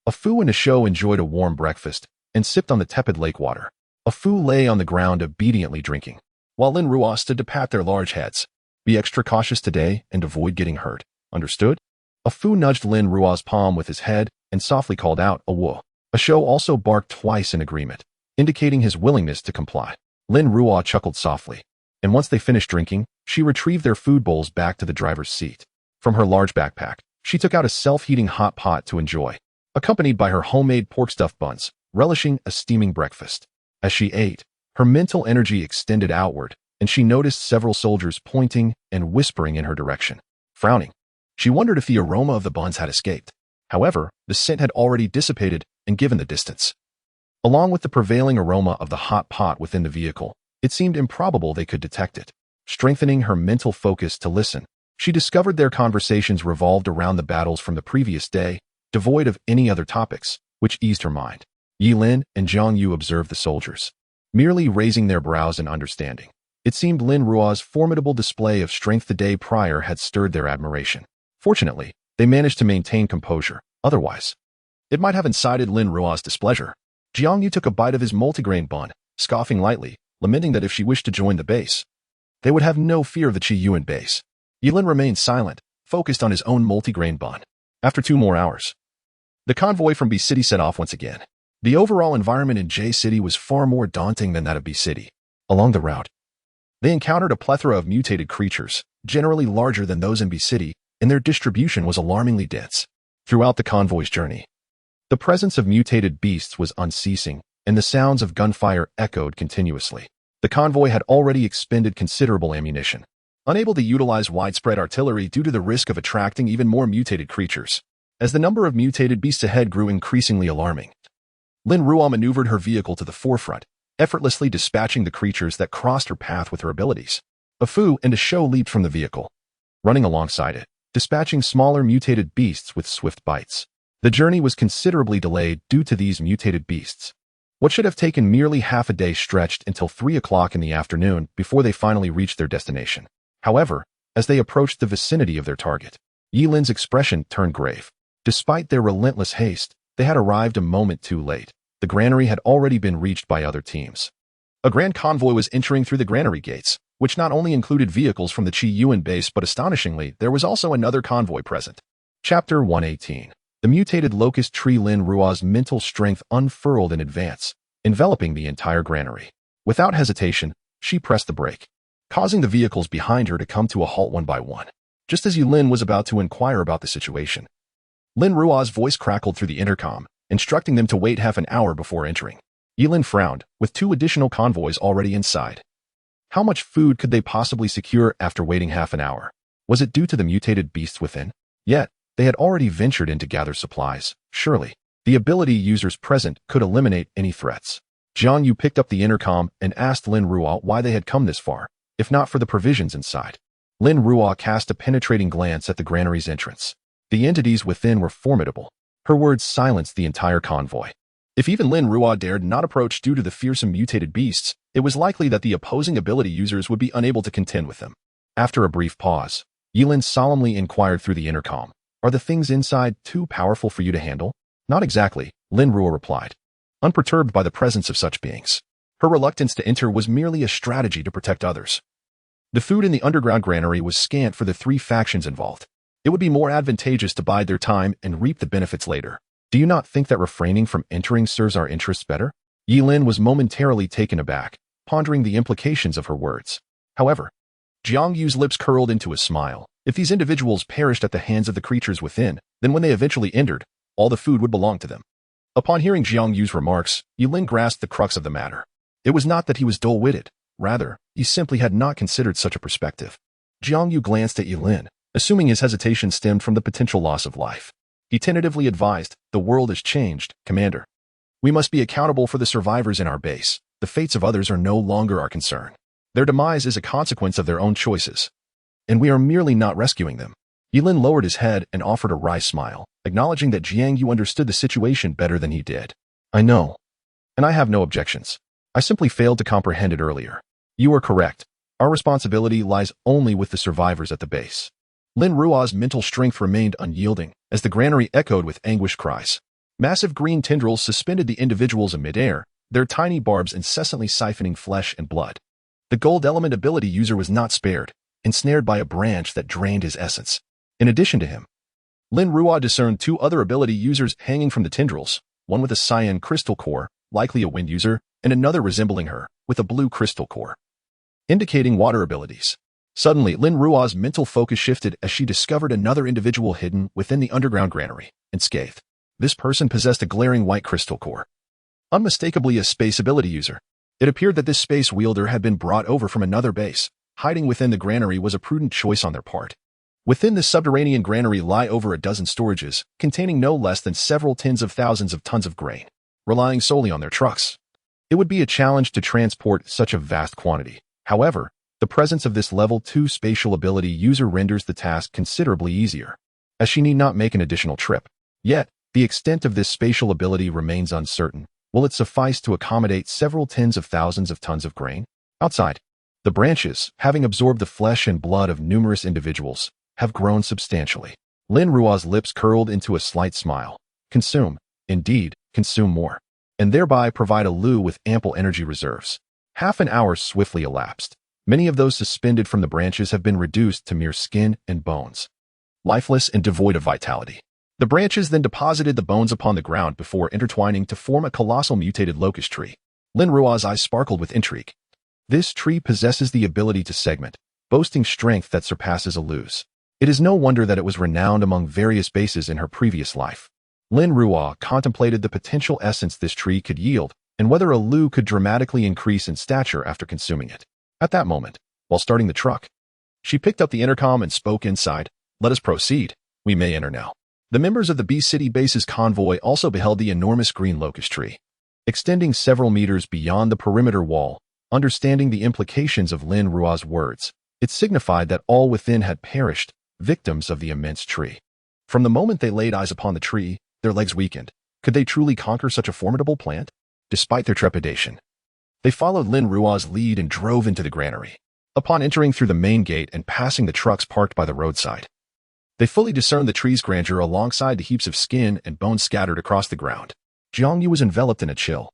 a Fu and a Shou enjoyed a warm breakfast and sipped on the tepid lake water. A Fu lay on the ground obediently drinking, while Lin Ruo stood to pat their large heads. "Be extra cautious today and avoid getting hurt. Understood?" A Fu nudged Lin Ruo's palm with his head and softly called out, "A Wu." A Shou also barked twice in agreement, indicating his willingness to comply. Lin Ruo chuckled softly, and once they finished drinking, she retrieved their food bowls back to the driver's seat. From her large backpack, she took out a self-heating hot pot to enjoy, accompanied by her homemade pork stuffed buns, relishing a steaming breakfast. As she ate, her mental energy extended outward, and she noticed several soldiers pointing and whispering in her direction. Frowning, she wondered if the aroma of the buns had escaped. However, the scent had already dissipated and given the distance, Along with the prevailing aroma of the hot pot within the vehicle, it seemed improbable they could detect it. Strengthening her mental focus to listen, she discovered their conversations revolved around the battles from the previous day, devoid of any other topics, which eased her mind. Lin and Jiang Yu observed the soldiers, merely raising their brows in understanding. It seemed Lin Ruo's formidable display of strength the day prior had stirred their admiration. Fortunately, they managed to maintain composure. Otherwise, it might have incited Lin Ruo's displeasure. Jiang Yu took a bite of his multigrain bun, scoffing lightly, lamenting that if she wished to join the base, they would have no fear of the Qi Yuan base. Lin remained silent, focused on his own multigrain bun. After 2 more hours, the convoy from B City set off once again. The overall environment in J City was far more daunting than that of B City. Along the route, they encountered a plethora of mutated creatures, generally larger than those in B City, and their distribution was alarmingly dense. Throughout the convoy's journey, the presence of mutated beasts was unceasing, and the sounds of gunfire echoed continuously. The convoy had already expended considerable ammunition, unable to utilize widespread artillery due to the risk of attracting even more mutated creatures. As the number of mutated beasts ahead grew increasingly alarming, Lin Ruo maneuvered her vehicle to the forefront, effortlessly dispatching the creatures that crossed her path with her abilities. A Fu and a Shou leaped from the vehicle, running alongside it, dispatching smaller mutated beasts with swift bites. The journey was considerably delayed due to these mutated beasts. What should have taken merely half a day stretched until 3 o'clock in the afternoon before they finally reached their destination. However, as they approached the vicinity of their target, Lin's expression turned grave. Despite their relentless haste, they had arrived a moment too late. The granary had already been reached by other teams. A grand convoy was entering through the granary gates, which not only included vehicles from the Qi Yuan base but astonishingly, there was also another convoy present. Chapter 118. The mutated locust tree. Lin Ruo's mental strength unfurled in advance, enveloping the entire granary. Without hesitation, she pressed the brake, causing the vehicles behind her to come to a halt one by one. Just as Lin was about to inquire about the situation, Lin Ruo's voice crackled through the intercom, instructing them to wait half an hour before entering. Lin frowned, with 2 additional convoys already inside. How much food could they possibly secure after waiting half an hour? Was it due to the mutated beasts within? Yet, they had already ventured in to gather supplies. Surely, the ability users present could eliminate any threats. Jiang Yu picked up the intercom and asked Lin Ruo why they had come this far, if not for the provisions inside. Lin Ruo cast a penetrating glance at the granary's entrance. The entities within were formidable. Her words silenced the entire convoy. If even Lin Ruo dared not approach due to the fearsome mutated beasts, it was likely that the opposing ability users would be unable to contend with them. After a brief pause, Lin solemnly inquired through the intercom, "Are the things inside too powerful for you to handle?" "Not exactly," Lin Ruo replied, unperturbed by the presence of such beings. Her reluctance to enter was merely a strategy to protect others. The food in the underground granary was scant for the 3 factions involved. It would be more advantageous to bide their time and reap the benefits later. "Do you not think that refraining from entering serves our interests better?" Lin was momentarily taken aback, pondering the implications of her words. However, Jiang Yu's lips curled into a smile. If these individuals perished at the hands of the creatures within, then when they eventually entered, all the food would belong to them. Upon hearing Jiang Yu's remarks, Lin grasped the crux of the matter. It was not that he was dull-witted. Rather, he simply had not considered such a perspective. Jiang Yu glanced at Lin, assuming his hesitation stemmed from the potential loss of life. He tentatively advised, "The world has changed, Commander. We must be accountable for the survivors in our base. The fates of others are no longer our concern. Their demise is a consequence of their own choices, and we are merely not rescuing them." Lin lowered his head and offered a wry smile, acknowledging that Jiang Yu understood the situation better than he did. "I know, and I have no objections. I simply failed to comprehend it earlier. You are correct. Our responsibility lies only with the survivors at the base." Lin Ruo's mental strength remained unyielding as the granary echoed with anguished cries. Massive green tendrils suspended the individuals in midair, their tiny barbs incessantly siphoning flesh and blood. The gold element ability user was not spared, ensnared by a branch that drained his essence. In addition to him, Lin Ruo discerned 2 other ability users hanging from the tendrils, one with a cyan crystal core, likely a wind user, and another resembling her, with a blue crystal core, indicating water abilities. Suddenly, Lin Ruo's mental focus shifted as she discovered another individual hidden within the underground granary, unscathed. This person possessed a glaring white crystal core, unmistakably a space ability user. It appeared that this space wielder had been brought over from another base. Hiding within the granary was a prudent choice on their part. Within this subterranean granary lie over a dozen storages, containing no less than several tens of thousands of tons of grain. relying solely on their trucks. It would be a challenge to transport such a vast quantity. However, the presence of this level 2 spatial ability user renders the task considerably easier, as she need not make an additional trip. Yet, the extent of this spatial ability remains uncertain. Will it suffice to accommodate several tens of thousands of tons of grain? Outside, the branches, having absorbed the flesh and blood of numerous individuals, have grown substantially. Lin Ruo's lips curled into a slight smile. Consume, indeed, consume more, and thereby provide a Lu with ample energy reserves. Half an hour swiftly elapsed. Many of those suspended from the branches have been reduced to mere skin and bones, lifeless and devoid of vitality. The branches then deposited the bones upon the ground before intertwining to form a colossal mutated locust tree. Lin Ruo's eyes sparkled with intrigue. This tree possesses the ability to segment, boasting strength that surpasses a Lu's. It is no wonder that it was renowned among various bases in her previous life. Lin Ruo contemplated the potential essence this tree could yield and whether a Lu could dramatically increase in stature after consuming it. At that moment, while starting the truck, she picked up the intercom and spoke inside. "Let us proceed. We may enter now." The members of the B-City base's convoy also beheld the enormous green locust tree, extending several meters beyond the perimeter wall. Understanding the implications of Lin Ruo's words, it signified that all within had perished, victims of the immense tree. From the moment they laid eyes upon the tree, their legs weakened. Could they truly conquer such a formidable plant? Despite their trepidation, they followed Lin Ruo's lead and drove into the granary. Upon entering through the main gate and passing the trucks parked by the roadside, they fully discerned the tree's grandeur alongside the heaps of skin and bones scattered across the ground. Jiangyu was enveloped in a chill.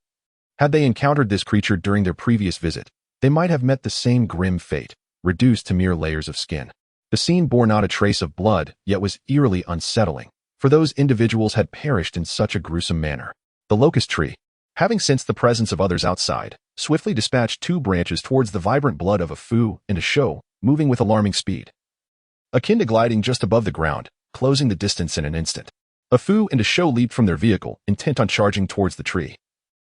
Had they encountered this creature during their previous visit, they might have met the same grim fate, reduced to mere layers of skin. The scene bore not a trace of blood, yet was eerily unsettling, for those individuals had perished in such a gruesome manner. The locust tree, having sensed the presence of others outside, swiftly dispatched 2 branches towards the vibrant blood of a Fu and a Shou, moving with alarming speed, akin to gliding just above the ground, closing the distance in an instant. A Fu and a Shou leaped from their vehicle, intent on charging towards the tree.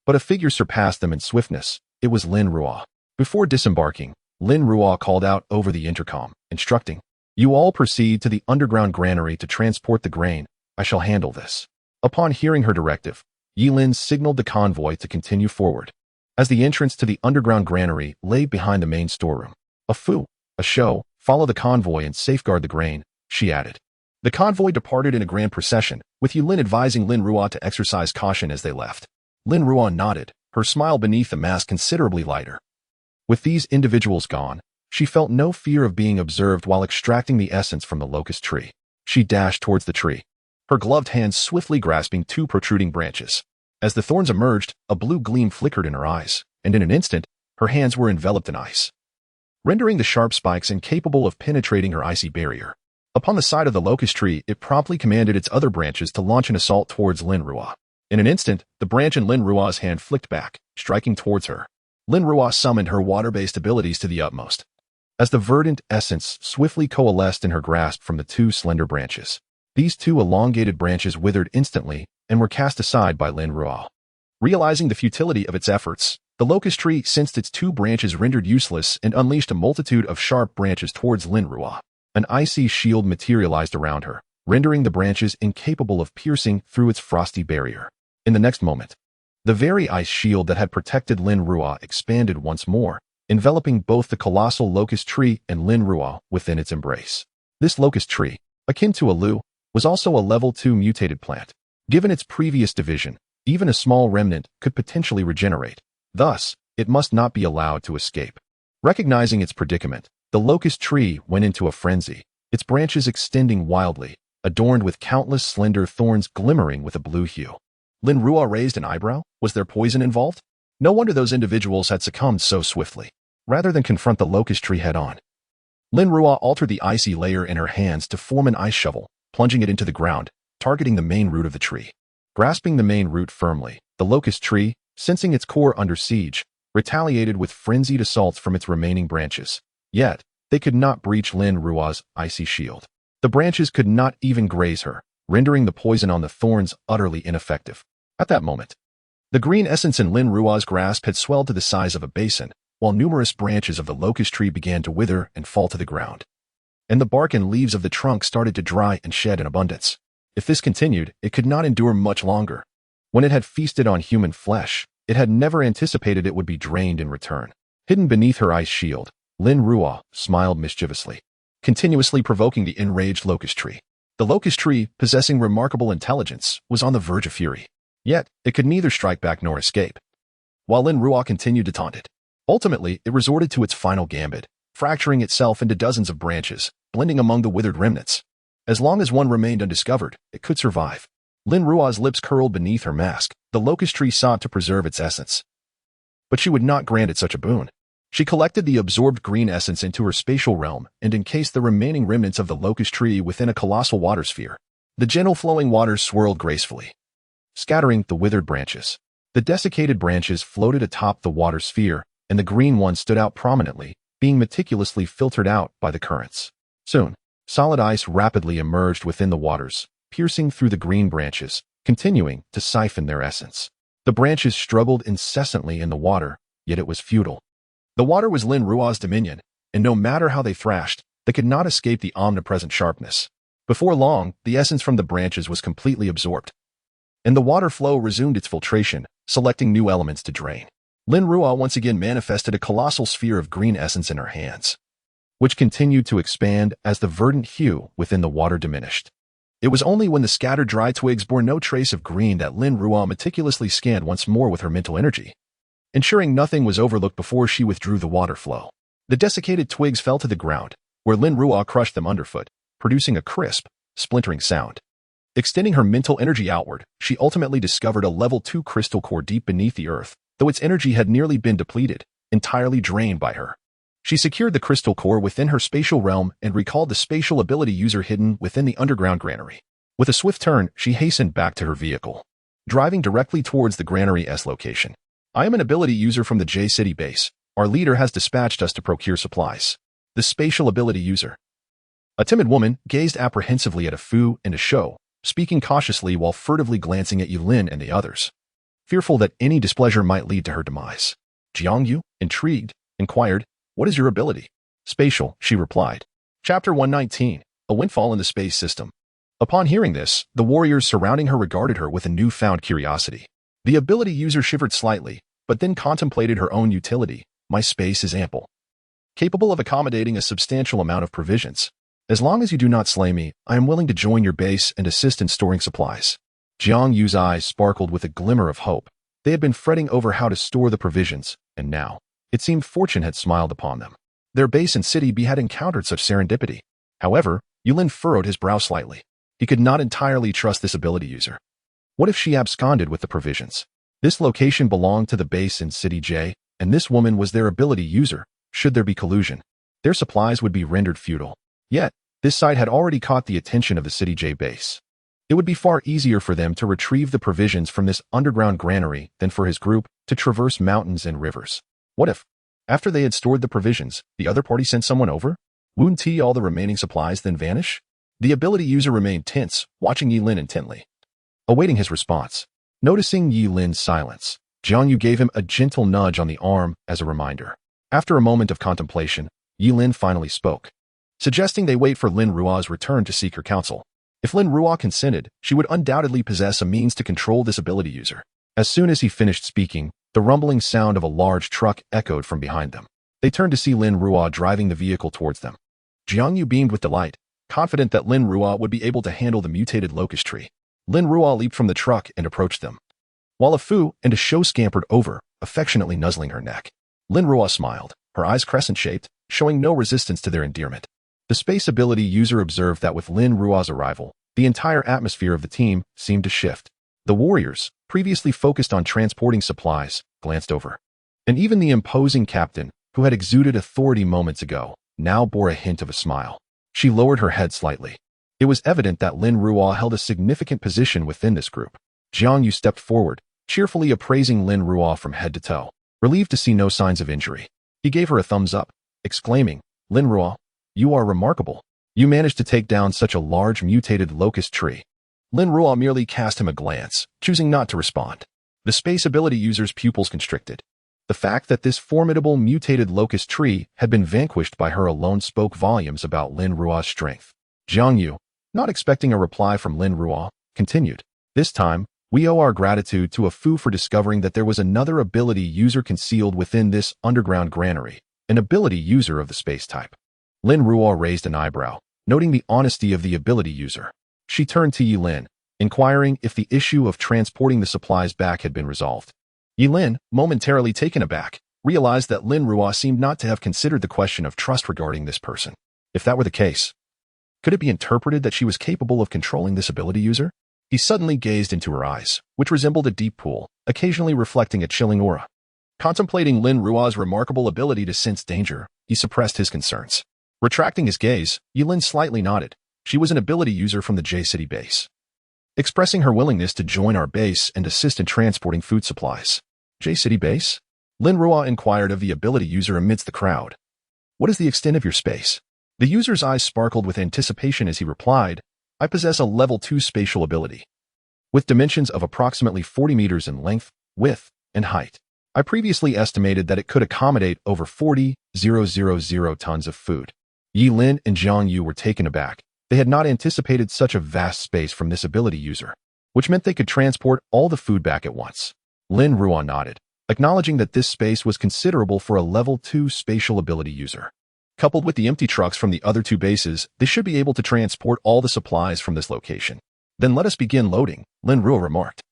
But a figure surpassed them in swiftness. It was Lin Ruo. Before disembarking, Lin Ruo called out over the intercom, instructing, "You all proceed to the underground granary to transport the grain. I shall handle this." Upon hearing her directive, Yilin signaled the convoy to continue forward. As the entrance to the underground granary lay behind the main storeroom, a Fu, a Shou, follow the convoy and safeguard the grain, she added. The convoy departed in a grand procession, with Yilin advising Lin Ruo to exercise caution as they left. Lin Ruo nodded, her smile beneath the mask considerably lighter. With these individuals gone, she felt no fear of being observed while extracting the essence from the locust tree. She dashed towards the tree, her gloved hands swiftly grasping 2 protruding branches. As the thorns emerged, a blue gleam flickered in her eyes, and in an instant, her hands were enveloped in ice, rendering the sharp spikes incapable of penetrating her icy barrier. Upon the side of the locust tree, it promptly commanded its other branches to launch an assault towards Lin Ruo. In an instant, the branch in Lin Ruo's hand flicked back, striking towards her. Lin Ruo summoned her water-based abilities to the utmost, as the verdant essence swiftly coalesced in her grasp from the 2 slender branches. These 2 elongated branches withered instantly and were cast aside by Lin Ruo. Realizing the futility of its efforts, the locust tree sensed its 2 branches rendered useless and unleashed a multitude of sharp branches towards Lin Ruo. An icy shield materialized around her, rendering the branches incapable of piercing through its frosty barrier. In the next moment, the very ice shield that had protected Lin Ruo expanded once more, enveloping both the colossal locust tree and Lin Ruo within its embrace. This locust tree, akin to a Lu, was also a level 2 mutated plant. Given its previous division, even a small remnant could potentially regenerate. Thus, it must not be allowed to escape. Recognizing its predicament, the locust tree went into a frenzy, its branches extending wildly, adorned with countless slender thorns glimmering with a blue hue. Lin Ruo raised an eyebrow. Was there poison involved? No wonder those individuals had succumbed so swiftly. Rather than confront the locust tree head-on, Lin Ruo altered the icy layer in her hands to form an ice shovel, plunging it into the ground, targeting the main root of the tree. Grasping the main root firmly, the locust tree, sensing its core under siege, retaliated with frenzied assaults from its remaining branches. Yet, they could not breach Lin Ruo's icy shield. The branches could not even graze her, rendering the poison on the thorns utterly ineffective. At that moment, the green essence in Lin Ruo's grasp had swelled to the size of a basin, while numerous branches of the locust tree began to wither and fall to the ground, and the bark and leaves of the trunk started to dry and shed in abundance. If this continued, it could not endure much longer. When it had feasted on human flesh, it had never anticipated it would be drained in return. Hidden beneath her ice shield, Lin Ruo smiled mischievously, continuously provoking the enraged locust tree. The locust tree, possessing remarkable intelligence, was on the verge of fury. Yet, it could neither strike back nor escape. While Lin Ruo continued to taunt it, ultimately it resorted to its final gambit, fracturing itself into dozens of branches, blending among the withered remnants. As long as one remained undiscovered, it could survive. Lin Ruo's lips curled beneath her mask. The locust tree sought to preserve its essence. But she would not grant it such a boon. She collected the absorbed green essence into her spatial realm and encased the remaining remnants of the locust tree within a colossal water sphere. The gentle flowing waters swirled gracefully, scattering the withered branches. The desiccated branches floated atop the water sphere, and the green one stood out prominently, being meticulously filtered out by the currents. Soon, solid ice rapidly emerged within the waters, piercing through the green branches, continuing to siphon their essence. The branches struggled incessantly in the water, yet it was futile. The water was Lin Ruo's dominion, and no matter how they thrashed, they could not escape the omnipresent sharpness. Before long, the essence from the branches was completely absorbed, and the water flow resumed its filtration, selecting new elements to drain. Lin Ruo once again manifested a colossal sphere of green essence in her hands, which continued to expand as the verdant hue within the water diminished. It was only when the scattered dry twigs bore no trace of green that Lin Ruo meticulously scanned once more with her mental energy, ensuring nothing was overlooked before she withdrew the water flow. The desiccated twigs fell to the ground, where Lin Ruo crushed them underfoot, producing a crisp, splintering sound. Extending her mental energy outward, she ultimately discovered a level 2 crystal core deep beneath the earth, though its energy had nearly been depleted, entirely drained by her. She secured the crystal core within her spatial realm and recalled the spatial ability user hidden within the underground granary. With a swift turn, she hastened back to her vehicle, driving directly towards the granary's location. I am an ability user from the J City base. Our leader has dispatched us to procure supplies. The spatial ability user. A timid woman gazed apprehensively at a Fu and a Shou, speaking cautiously while furtively glancing at Yulin and the others, fearful that any displeasure might lead to her demise. Jiangyu, intrigued, inquired, "What is your ability?" "Spatial," she replied. Chapter 119, A Windfall in the Space System. Upon hearing this, the warriors surrounding her regarded her with a newfound curiosity. The ability user shivered slightly, but then contemplated her own utility. My space is ample, capable of accommodating a substantial amount of provisions. As long as you do not slay me, I am willing to join your base and assist in storing supplies. Jiang Yu's eyes sparkled with a glimmer of hope. They had been fretting over how to store the provisions, and now, it seemed fortune had smiled upon them. Their base and city had encountered such serendipity. However, Yulin furrowed his brow slightly. He could not entirely trust this ability user. What if she absconded with the provisions? This location belonged to the base in City J, and this woman was their ability user. Should there be collusion, their supplies would be rendered futile. Yet, this site had already caught the attention of the City J base. It would be far easier for them to retrieve the provisions from this underground granary than for his group to traverse mountains and rivers. What if, after they had stored the provisions, the other party sent someone over? Wouldn't all the remaining supplies then vanish? The ability user remained tense, watching Yilin intently, awaiting his response. Noticing Yilin's silence, Jiang Yu gave him a gentle nudge on the arm as a reminder. After a moment of contemplation, Yilin finally spoke, suggesting they wait for Lin Ruo's return to seek her counsel. If Lin Ruo consented, she would undoubtedly possess a means to control this ability user. As soon as he finished speaking, the rumbling sound of a large truck echoed from behind them. They turned to see Lin Ruo driving the vehicle towards them. Jiang Yu beamed with delight, confident that Lin Ruo would be able to handle the mutated locust tree. Lin Ruo leaped from the truck and approached them, while a Fu and a Shou scampered over, affectionately nuzzling her neck. Lin Ruo smiled, her eyes crescent-shaped, showing no resistance to their endearment. The space ability user observed that with Lin Ruo's arrival, the entire atmosphere of the team seemed to shift. The warriors, previously focused on transporting supplies, glanced over. And even the imposing captain, who had exuded authority moments ago, now bore a hint of a smile. She lowered her head slightly. It was evident that Lin Ruo held a significant position within this group. Jiang Yu stepped forward, cheerfully appraising Lin Ruo from head to toe, relieved to see no signs of injury. He gave her a thumbs up, exclaiming, "Lin Ruo, you are remarkable. You managed to take down such a large mutated locust tree." Lin Ruo merely cast him a glance, choosing not to respond. The space ability user's pupils constricted. The fact that this formidable mutated locust tree had been vanquished by her alone spoke volumes about Lin Ruo's strength. Jiang Yu, not expecting a reply from Lin Ruo, continued. This time, We owe our gratitude to a Fu for discovering that there was another ability user concealed within this underground granary, an ability user of the space type. Lin Ruo raised an eyebrow, noting the honesty of the ability user. She turned to Yilin, inquiring if the issue of transporting the supplies back had been resolved. Yilin, momentarily taken aback, realized that Lin Ruo seemed not to have considered the question of trust regarding this person. If that were the case, could it be interpreted that she was capable of controlling this ability user? He suddenly gazed into her eyes, which resembled a deep pool, occasionally reflecting a chilling aura. Contemplating Lin Ruo's remarkable ability to sense danger, he suppressed his concerns. Retracting his gaze, Yilin slightly nodded. She was an ability user from the J-City base, expressing her willingness to join our base and assist in transporting food supplies. J-City base? Lin Ruo inquired of the ability user amidst the crowd. What is the extent of your space? The user's eyes sparkled with anticipation as he replied, I possess a level 2 spatial ability, with dimensions of approximately 40 meters in length, width, and height. I previously estimated that it could accommodate over 40,000 tons of food. Yi Lin and Jiang Yu were taken aback. They had not anticipated such a vast space from this ability user, which meant they could transport all the food back at once. Lin Ruo nodded, acknowledging that this space was considerable for a level 2 spatial ability user. Coupled with the empty trucks from the other two bases, they should be able to transport all the supplies from this location. Then let us begin loading, Lin Ruo remarked.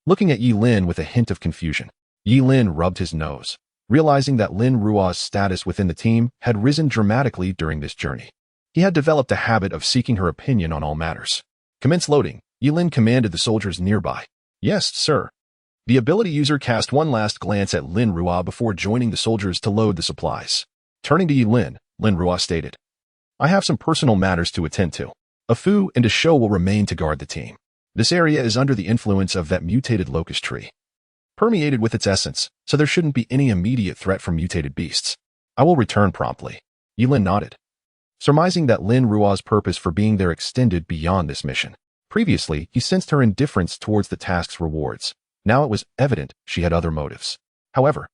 Looking at Yi Lin with a hint of confusion, Yi Lin rubbed his nose, realizing that Lin Ruo's status within the team had risen dramatically during this journey. He had developed a habit of seeking her opinion on all matters. Commence loading, Yi Lin commanded the soldiers nearby. Yes, sir. The ability user cast one last glance at Lin Ruo before joining the soldiers to load the supplies. Turning to Yi Lin, Lin Ruo stated, I have some personal matters to attend to. A Fu and a Shou will remain to guard the team. This area is under the influence of that mutated locust tree, permeated with its essence, so there shouldn't be any immediate threat from mutated beasts. I will return promptly. Yi Lin nodded, surmising that Lin Ruo's purpose for being there extended beyond this mission. Previously, he sensed her indifference towards the task's rewards. Now it was evident she had other motives. However,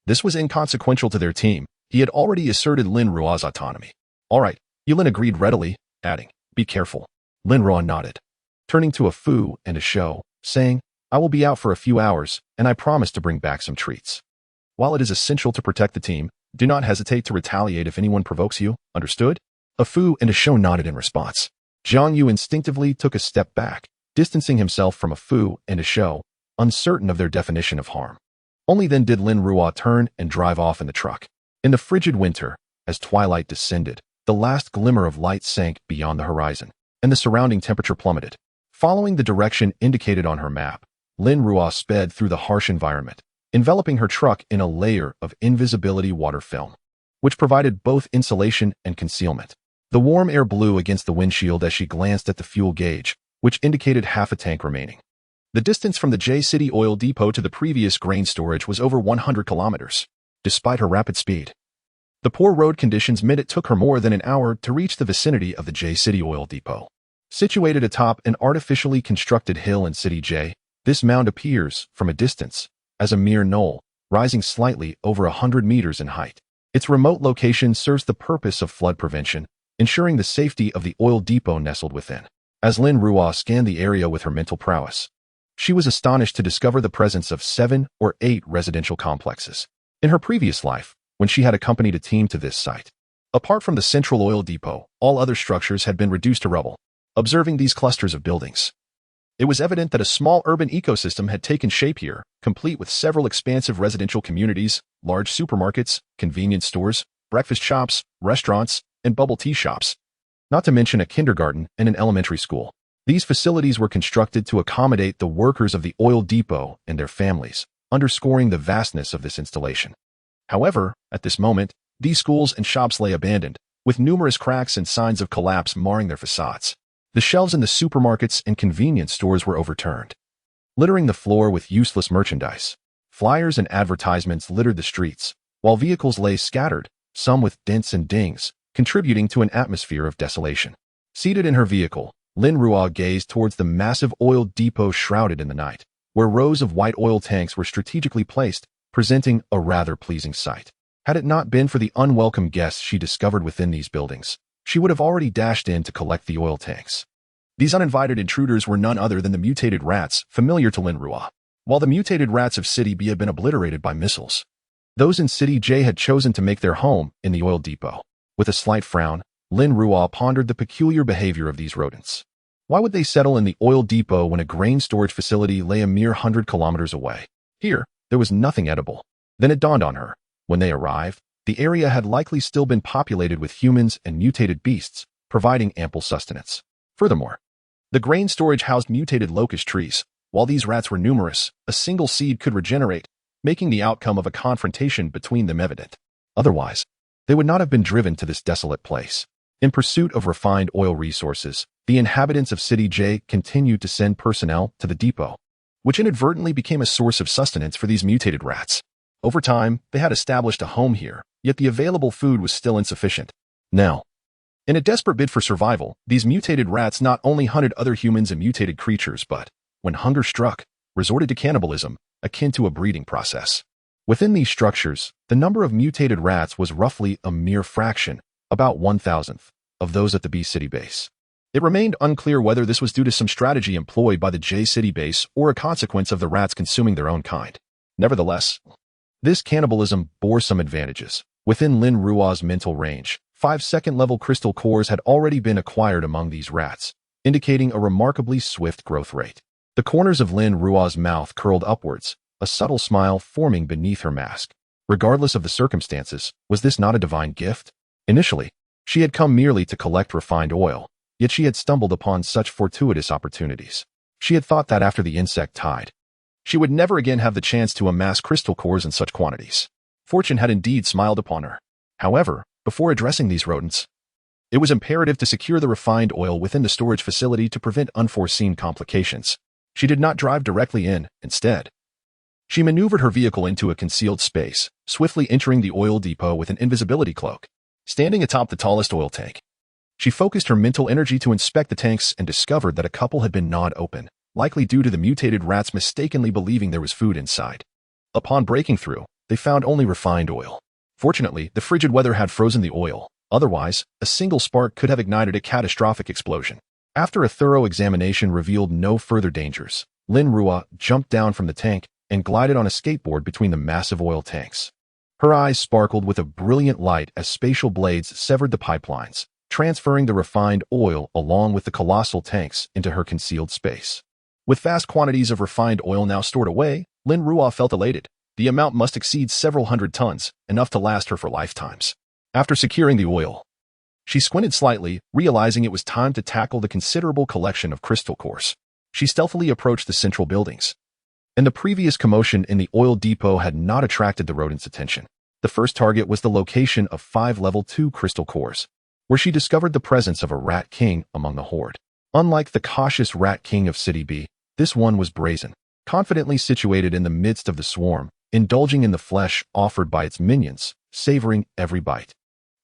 this was inconsequential to their team. He had already asserted Lin Ruo's autonomy. All right, Yi Lin agreed readily, adding, be careful. Lin Ruo nodded, turning to a Fu and a Shou, saying, I will be out for a few hours, and I promise to bring back some treats. While it is essential to protect the team, do not hesitate to retaliate if anyone provokes you, understood? A Fu and a Shou nodded in response. Jiang Yu instinctively took a step back, distancing himself from a Fu and a Shou, uncertain of their definition of harm. Only then did Lin Ruo turn and drive off in the truck. In the frigid winter, as twilight descended, the last glimmer of light sank beyond the horizon, and the surrounding temperature plummeted. Following the direction indicated on her map, Lin Ruo sped through the harsh environment, enveloping her truck in a layer of invisibility water film, which provided both insulation and concealment. The warm air blew against the windshield as she glanced at the fuel gauge, which indicated half a tank remaining. The distance from the J-City oil depot to the previous grain storage was over 100 kilometers. Despite her rapid speed, the poor road conditions meant it took her more than an hour to reach the vicinity of the J-City oil depot. Situated atop an artificially constructed hill in City J, this mound appears, from a distance, as a mere knoll, rising slightly over 100 meters in height. Its remote location serves the purpose of flood prevention, ensuring the safety of the oil depot nestled within. As Lin Ruo scanned the area with her mental prowess, she was astonished to discover the presence of 7 or 8 residential complexes. In her previous life, when she had accompanied a team to this site, apart from the central oil depot, all other structures had been reduced to rubble. Observing these clusters of buildings, it was evident that a small urban ecosystem had taken shape here, complete with several expansive residential communities, large supermarkets, convenience stores, breakfast shops, restaurants, and bubble tea shops, not to mention a kindergarten and an elementary school. These facilities were constructed to accommodate the workers of the oil depot and their families, underscoring the vastness of this installation. However, at this moment, these schools and shops lay abandoned, with numerous cracks and signs of collapse marring their facades. The shelves in the supermarkets and convenience stores were overturned, littering the floor with useless merchandise. Flyers and advertisements littered the streets, while vehicles lay scattered, some with dents and dings, contributing to an atmosphere of desolation. Seated in her vehicle, Lin Ruo gazed towards the massive oil depot shrouded in the night, where rows of white oil tanks were strategically placed, presenting a rather pleasing sight. Had it not been for the unwelcome guests she discovered within these buildings, she would have already dashed in to collect the oil tanks. These uninvited intruders were none other than the mutated rats familiar to Lin Ruo. While the mutated rats of City B had been obliterated by missiles, those in City J had chosen to make their home in the oil depot. With a slight frown, Lin Ruo pondered the peculiar behavior of these rodents. Why would they settle in the oil depot when a grain storage facility lay a mere 100 kilometers away? Here, there was nothing edible. Then it dawned on her. When they arrived, the area had likely still been populated with humans and mutated beasts, providing ample sustenance. Furthermore, the grain storage housed mutated locust trees. While these rats were numerous, a single seed could regenerate, making the outcome of a confrontation between them evident. Otherwise, they would not have been driven to this desolate place. In pursuit of refined oil resources, the inhabitants of City J continued to send personnel to the depot, which inadvertently became a source of sustenance for these mutated rats. Over time, they had established a home here, yet the available food was still insufficient. Now, in a desperate bid for survival, these mutated rats not only hunted other humans and mutated creatures, but, when hunger struck, resorted to cannibalism, akin to a breeding process. Within these structures, the number of mutated rats was roughly a mere fraction, about 1,000th, of those at the B City base. It remained unclear whether this was due to some strategy employed by the J City base or a consequence of the rats consuming their own kind. Nevertheless, this cannibalism bore some advantages. Within Lin Ruo's mental range, 5 second-level crystal cores had already been acquired among these rats, indicating a remarkably swift growth rate. The corners of Lin Ruo's mouth curled upwards, a subtle smile forming beneath her mask. Regardless of the circumstances, was this not a divine gift? Initially, she had come merely to collect refined oil, yet she had stumbled upon such fortuitous opportunities. She had thought that after the insect tide, she would never again have the chance to amass crystal cores in such quantities. Fortune had indeed smiled upon her. However, before addressing these rodents, it was imperative to secure the refined oil within the storage facility to prevent unforeseen complications. She did not drive directly in. Instead, she maneuvered her vehicle into a concealed space, swiftly entering the oil depot with an invisibility cloak. Standing atop the tallest oil tank, she focused her mental energy to inspect the tanks and discovered that a couple had been gnawed open, likely due to the mutated rats mistakenly believing there was food inside. Upon breaking through, they found only refined oil. Fortunately, the frigid weather had frozen the oil. Otherwise, a single spark could have ignited a catastrophic explosion. After a thorough examination revealed no further dangers, Lin Ruo jumped down from the tank and glided on a skateboard between the massive oil tanks. Her eyes sparkled with a brilliant light as spatial blades severed the pipelines, transferring the refined oil along with the colossal tanks into her concealed space. With vast quantities of refined oil now stored away, Lin Ruo felt elated. The amount must exceed several hundred tons, enough to last her for lifetimes. After securing the oil, she squinted slightly, realizing it was time to tackle the considerable collection of crystal cores. She stealthily approached the central buildings, and the previous commotion in the oil depot had not attracted the rodent's attention. The first target was the location of 5 level 2 crystal cores, where she discovered the presence of a rat king among the horde. Unlike the cautious rat king of City B, this one was brazen, confidently situated in the midst of the swarm, indulging in the flesh offered by its minions, savoring every bite.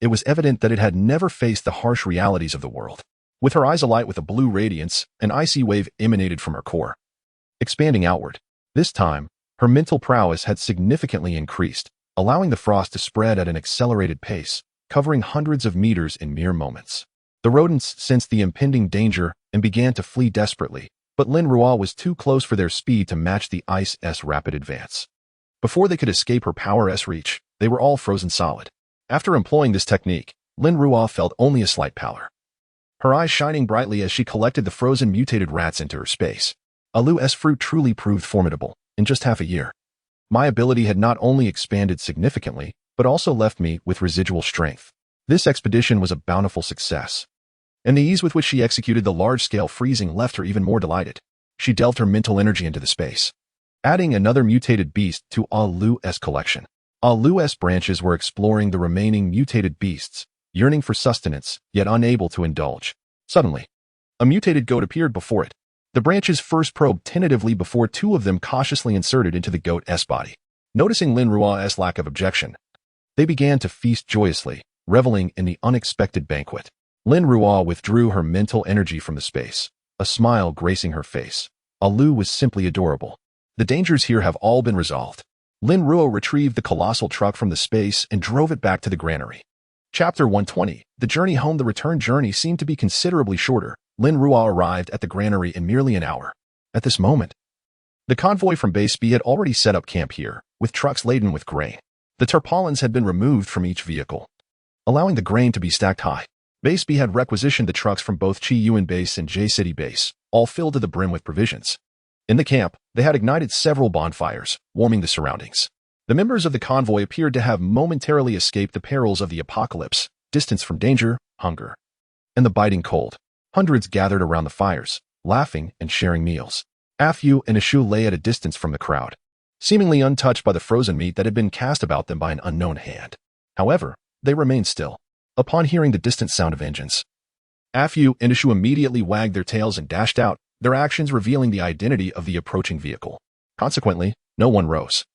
It was evident that it had never faced the harsh realities of the world. With her eyes alight with a blue radiance, an icy wave emanated from her core, expanding outward. This time, her mental prowess had significantly increased, allowing the frost to spread at an accelerated pace, covering hundreds of meters in mere moments. The rodents sensed the impending danger and began to flee desperately, but Lin Ruo was too close for their speed to match the ice's rapid advance. Before they could escape her power's reach, they were all frozen solid. After employing this technique, Lin Ruo felt only a slight pallor, her eyes shining brightly as she collected the frozen mutated rats into her space. Alu's fruit truly proved formidable. In just half a year, my ability had not only expanded significantly, but also left me with residual strength. This expedition was a bountiful success, and the ease with which she executed the large-scale freezing left her even more delighted. She delved her mental energy into the space, adding another mutated beast to Alu's collection. Alu's branches were exploring the remaining mutated beasts, yearning for sustenance, yet unable to indulge. Suddenly, a mutated goat appeared before it. The branches first probed tentatively before 2 of them cautiously inserted into the goat's body. Noticing Lin Ruo's lack of objection, they began to feast joyously, reveling in the unexpected banquet. Lin Ruo withdrew her mental energy from the space, a smile gracing her face. Alu was simply adorable. The dangers here have all been resolved. Lin Ruo retrieved the colossal truck from the space and drove it back to the granary. Chapter 120. The journey home. The return journey seemed to be considerably shorter. Lin Ruo arrived at the granary in merely an hour. At this moment, the convoy from Base B had already set up camp here, with trucks laden with grain. The tarpaulins had been removed from each vehicle, allowing the grain to be stacked high. Base B had requisitioned the trucks from both Chi Yuan Base and J City Base, all filled to the brim with provisions. In the camp, they had ignited several bonfires, warming the surroundings. The members of the convoy appeared to have momentarily escaped the perils of the apocalypse, distanced from danger, hunger, and the biting cold. Hundreds gathered around the fires, laughing and sharing meals. Afu and Ishu lay at a distance from the crowd, seemingly untouched by the frozen meat that had been cast about them by an unknown hand. However, they remained still. Upon hearing the distant sound of engines, Afu and Ishu immediately wagged their tails and dashed out, their actions revealing the identity of the approaching vehicle. Consequently, no one rose.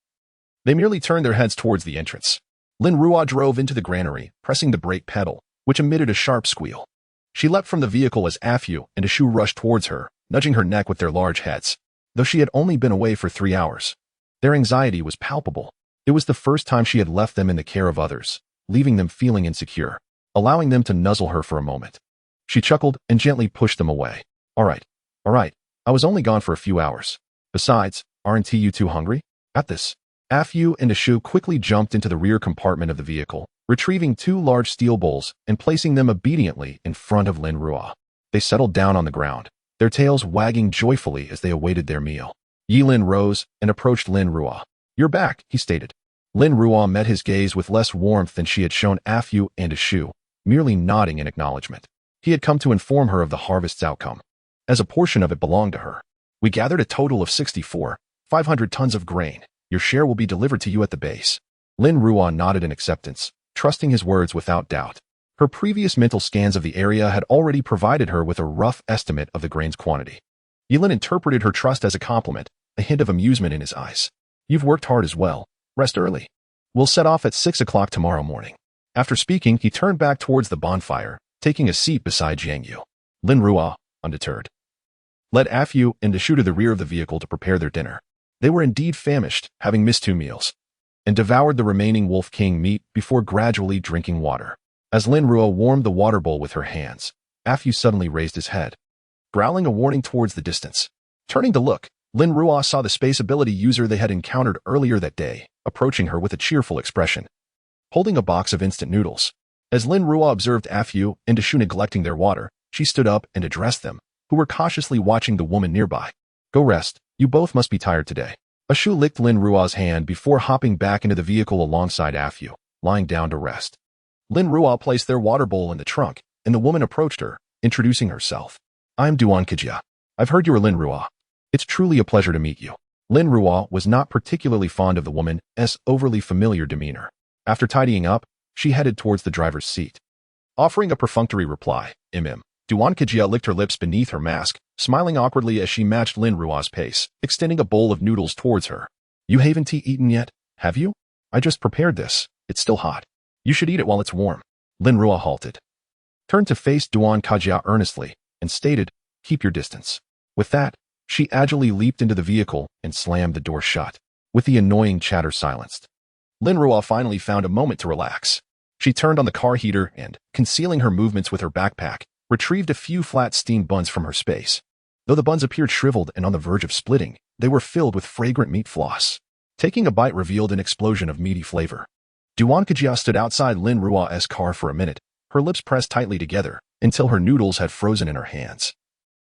They merely turned their heads towards the entrance. Lin Ruo drove into the granary, pressing the brake pedal, which emitted a sharp squeal. She leapt from the vehicle as Afu and Ishu rushed towards her, nudging her neck with their large heads. Though she had only been away for 3 hours, their anxiety was palpable. It was the first time she had left them in the care of others, leaving them feeling insecure, allowing them to nuzzle her for a moment. She chuckled and gently pushed them away. All right, I was only gone for a few hours. Besides, aren't you two hungry? At this, Afu and Ishu quickly jumped into the rear compartment of the vehicle, retrieving 2 large steel bowls and placing them obediently in front of Lin Ruo. They settled down on the ground, their tails wagging joyfully as they awaited their meal. Yilin rose and approached Lin Ruo. You're back, he stated. Lin Ruo met his gaze with less warmth than she had shown Afu and Ishu, merely nodding in acknowledgement. He had come to inform her of the harvest's outcome, as a portion of it belonged to her. We gathered a total of 500 tons of grain. Your share will be delivered to you at the base. Lin Ruo nodded in acceptance, trusting his words without doubt. Her previous mental scans of the area had already provided her with a rough estimate of the grain's quantity. Yilin interpreted her trust as a compliment, a hint of amusement in his eyes. You've worked hard as well. Rest early. We'll set off at 6 o'clock tomorrow morning. After speaking, he turned back towards the bonfire, taking a seat beside Jiang Yu. Lin Ruo, undeterred, led Afu and Ishu to the rear of the vehicle to prepare their dinner. They were indeed famished, having missed 2 meals, and devoured the remaining Wolf King meat before gradually drinking water. As Lin Ruo warmed the water bowl with her hands, Afu suddenly raised his head, growling a warning towards the distance. Turning to look, Lin Ruo saw the space ability user they had encountered earlier that day, approaching her with a cheerful expression, holding a box of instant noodles. As Lin Ruo observed Afu and Ishu neglecting their water, she stood up and addressed them, who were cautiously watching the woman nearby. Go rest. You both must be tired today. Ishu licked Lin Ruo's hand before hopping back into the vehicle alongside Afu, lying down to rest. Lin Ruo placed their water bowl in the trunk, and the woman approached her, introducing herself. I'm Duan Kajia. I've heard you are Lin Ruo. It's truly a pleasure to meet you. Lin Ruo was not particularly fond of the woman's overly familiar demeanor. After tidying up, she headed towards the driver's seat, offering a perfunctory reply. Duan Kajia licked her lips beneath her mask, smiling awkwardly as she matched Lin Ruo's pace, extending a bowl of noodles towards her. You haven't eaten yet, have you? I just prepared this. It's still hot. You should eat it while it's warm. Lin Ruo halted, turned to face Duan Kajia earnestly, and stated, keep your distance. With that, she agilely leaped into the vehicle and slammed the door shut. With the annoying chatter silenced, Lin Ruo finally found a moment to relax. She turned on the car heater and, concealing her movements with her backpack, retrieved a few flat steamed buns from her space. Though the buns appeared shriveled and on the verge of splitting, they were filled with fragrant meat floss. Taking a bite revealed an explosion of meaty flavor. Duan Kajia stood outside Lin Ruo's car for a minute, her lips pressed tightly together, until her noodles had frozen in her hands,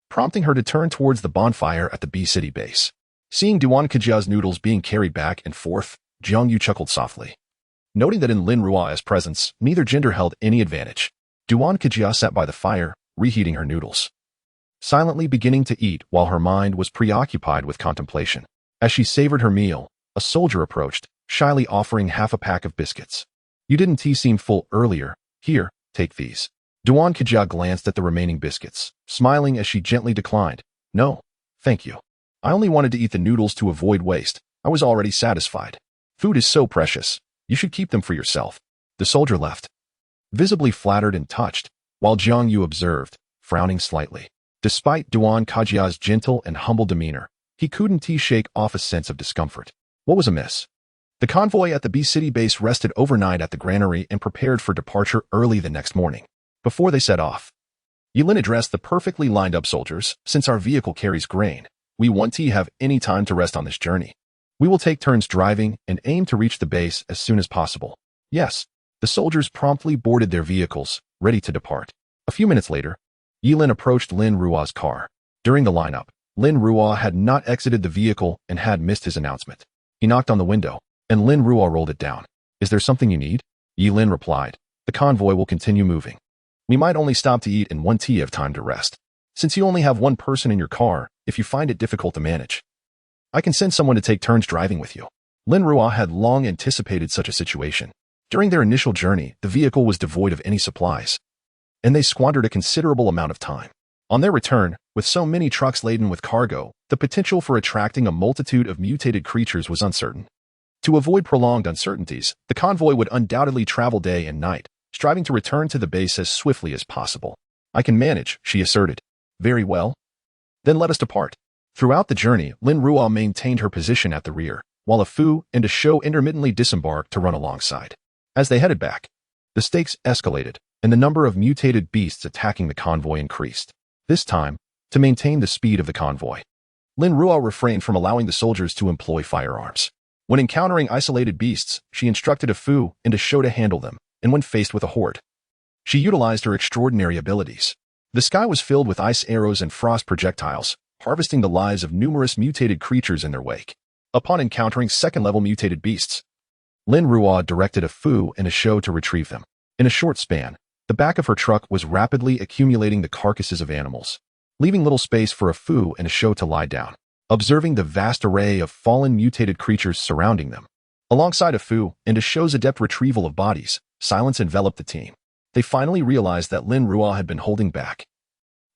prompting her to turn towards the bonfire at the B City base. Seeing Duan Kajia's noodles being carried back and forth, Jiang Yu chuckled softly. Noting that in Lin Ruo's presence, neither gender held any advantage, Duan Kajia sat by the fire, reheating her noodles, silently beginning to eat while her mind was preoccupied with contemplation. As she savored her meal, a soldier approached, shyly offering half a pack of biscuits. You didn't seem full earlier. Here, take these. Duan Kajia glanced at the remaining biscuits, smiling as she gently declined. No, thank you. I only wanted to eat the noodles to avoid waste. I was already satisfied. Food is so precious. You should keep them for yourself. The soldier left, visibly flattered and touched, while Jiang Yu observed, frowning slightly. Despite Duan Kajia's gentle and humble demeanor, he couldn't shake off a sense of discomfort. What was amiss? The convoy at the B City base rested overnight at the granary and prepared for departure early the next morning. Before they set off, Yilin addressed the perfectly lined-up soldiers. Since our vehicle carries grain, we won't have any time to rest on this journey. We will take turns driving and aim to reach the base as soon as possible. Yes, the soldiers promptly boarded their vehicles, ready to depart. A few minutes later, Yilin approached Lin Ruo's car. During the lineup, Lin Ruo had not exited the vehicle and had missed his announcement. He knocked on the window, and Lin Ruo rolled it down. "Is there something you need?" Yilin replied. "The convoy will continue moving. We might only stop to eat and one tea have time to rest. Since you only have one person in your car, if you find it difficult to manage, I can send someone to take turns driving with you." Lin Ruo had long anticipated such a situation. During their initial journey, the vehicle was devoid of any supplies, and they squandered a considerable amount of time. On their return, with so many trucks laden with cargo, the potential for attracting a multitude of mutated creatures was uncertain. To avoid prolonged uncertainties, the convoy would undoubtedly travel day and night, striving to return to the base as swiftly as possible. "I can manage," she asserted. "Very well. Then let us depart." Throughout the journey, Lin Ruo maintained her position at the rear, while a Fu and a Shou intermittently disembarked to run alongside. As they headed back, the stakes escalated, and the number of mutated beasts attacking the convoy increased. This time, to maintain the speed of the convoy, Lin Ruo refrained from allowing the soldiers to employ firearms. When encountering isolated beasts, she instructed a Fu and a Shou to handle them, and when faced with a horde, she utilized her extraordinary abilities. The sky was filled with ice arrows and frost projectiles, harvesting the lives of numerous mutated creatures in their wake. Upon encountering second-level mutated beasts, Lin Ruo directed a Fu and a Shou to retrieve them. In a short span, the back of her truck was rapidly accumulating the carcasses of animals, leaving little space for a Fu and a Shou to lie down. Observing the vast array of fallen mutated creatures surrounding them, alongside a Fu and a Shou's adept retrieval of bodies, silence enveloped the team. They finally realized that Lin Ruo had been holding back.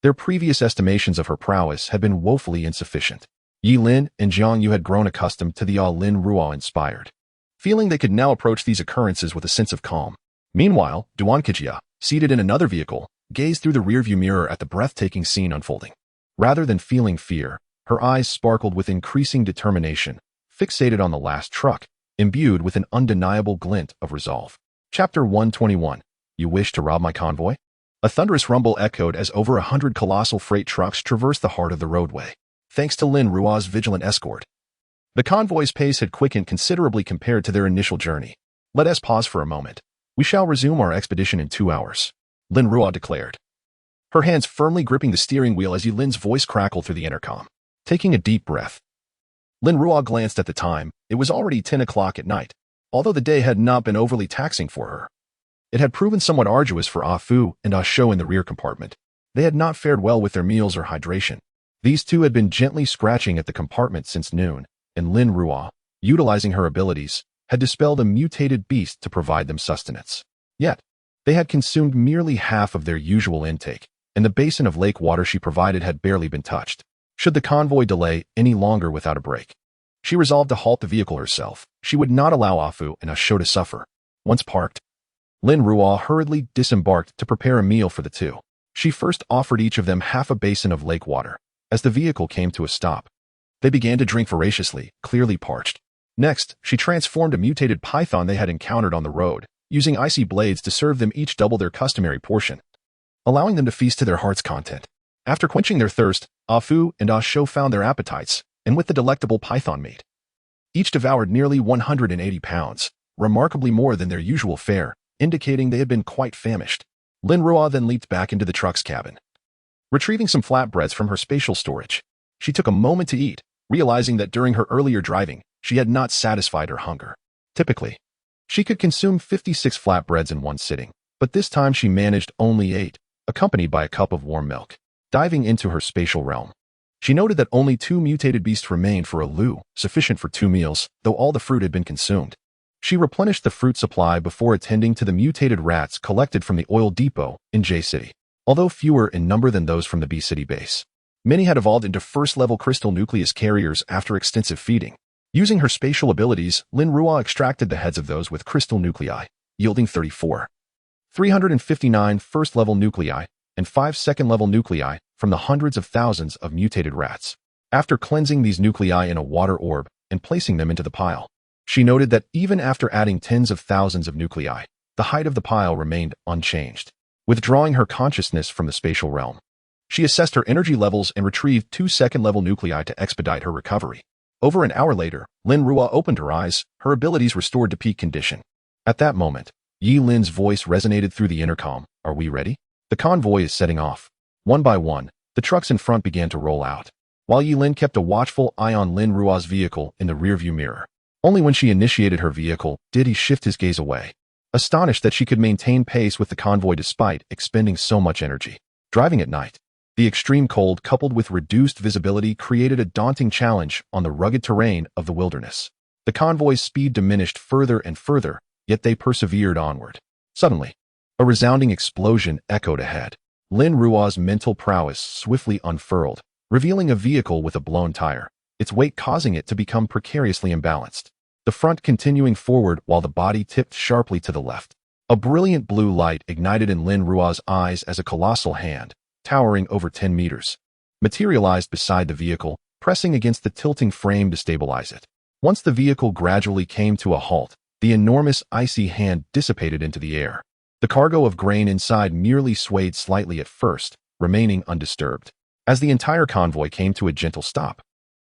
Their previous estimations of her prowess had been woefully insufficient. Yilin and Jiang Yu had grown accustomed to the awe Lin Ruo inspired, feeling they could now approach these occurrences with a sense of calm. Meanwhile, Duan Kejia, seated in another vehicle, gazed through the rearview mirror at the breathtaking scene unfolding. Rather than feeling fear, her eyes sparkled with increasing determination, fixated on the last truck, imbued with an undeniable glint of resolve. Chapter 121. You wish to rob my convoy? A thunderous rumble echoed as over 100 colossal freight trucks traversed the heart of the roadway. Thanks to Lin Ruo's vigilant escort, the convoy's pace had quickened considerably compared to their initial journey. "Let us pause for a moment. We shall resume our expedition in 2 hours," Lin Ruo declared, her hands firmly gripping the steering wheel as Yilin's voice crackled through the intercom. Taking a deep breath, Lin Ruo glanced at the time. It was already 10 o'clock at night. Although the day had not been overly taxing for her, it had proven somewhat arduous for Ah Fu and Ah Shou in the rear compartment. They had not fared well with their meals or hydration. These two had been gently scratching at the compartment since noon, and Lin Ruo, utilizing her abilities, had dispelled a mutated beast to provide them sustenance. Yet, they had consumed merely half of their usual intake, and the basin of lake water she provided had barely been touched. Should the convoy delay any longer without a break, she resolved to halt the vehicle herself. She would not allow Ah Fu and Ah Shou to suffer. Once parked, Lin Ruo hurriedly disembarked to prepare a meal for the two. She first offered each of them half a basin of lake water. As the vehicle came to a stop, they began to drink voraciously, clearly parched. Next, she transformed a mutated python they had encountered on the road, using icy blades to serve them each double their customary portion, allowing them to feast to their heart's content. After quenching their thirst, Ah Fu and Ah Shou found their appetites, and with the delectable python meat, each devoured nearly 180 pounds, remarkably more than their usual fare, indicating they had been quite famished. Lin Ruo then leaped back into the truck's cabin. Retrieving some flatbreads from her spatial storage, she took a moment to eat, realizing that during her earlier driving, she had not satisfied her hunger. Typically, she could consume 56 flatbreads in one sitting, but this time she managed only 8, accompanied by a cup of warm milk. Diving into her spatial realm, she noted that only 2 mutated beasts remained for a lu, sufficient for 2 meals, though all the fruit had been consumed. She replenished the fruit supply before attending to the mutated rats collected from the oil depot in J City. Although fewer in number than those from the B City base, many had evolved into first-level crystal nucleus carriers after extensive feeding. Using her spatial abilities, Lin Ruo extracted the heads of those with crystal nuclei, yielding 34. 359 first-level nuclei, and 5 second-level nuclei from the hundreds of thousands of mutated rats. After cleansing these nuclei in a water orb and placing them into the pile, she noted that even after adding tens of thousands of nuclei, the height of the pile remained unchanged. withdrawing her consciousness from the spatial realm. She assessed her energy levels and retrieved 2 second-level nuclei to expedite her recovery. Over an hour later, Lin Ruo opened her eyes, her abilities restored to peak condition. At that moment, Yi Lin's voice resonated through the intercom. Are we ready? The convoy is setting off. One by one, the trucks in front began to roll out, while Yi Lin kept a watchful eye on Lin Ruo's vehicle in the rearview mirror. Only when she initiated her vehicle did he shift his gaze away, astonished that she could maintain pace with the convoy despite expending so much energy. Driving at night, the extreme cold coupled with reduced visibility created a daunting challenge on the rugged terrain of the wilderness. The convoy's speed diminished further and further, yet they persevered onward. Suddenly, a resounding explosion echoed ahead. Lin Ruo's mental prowess swiftly unfurled, revealing a vehicle with a blown tire, its weight causing it to become precariously imbalanced. The front continuing forward while the body tipped sharply to the left. A brilliant blue light ignited in Lin Ruo's eyes as a colossal hand, towering over 10 meters, materialized beside the vehicle, pressing against the tilting frame to stabilize it. Once the vehicle gradually came to a halt, the enormous icy hand dissipated into the air. The cargo of grain inside merely swayed slightly at first, remaining undisturbed. As the entire convoy came to a gentle stop,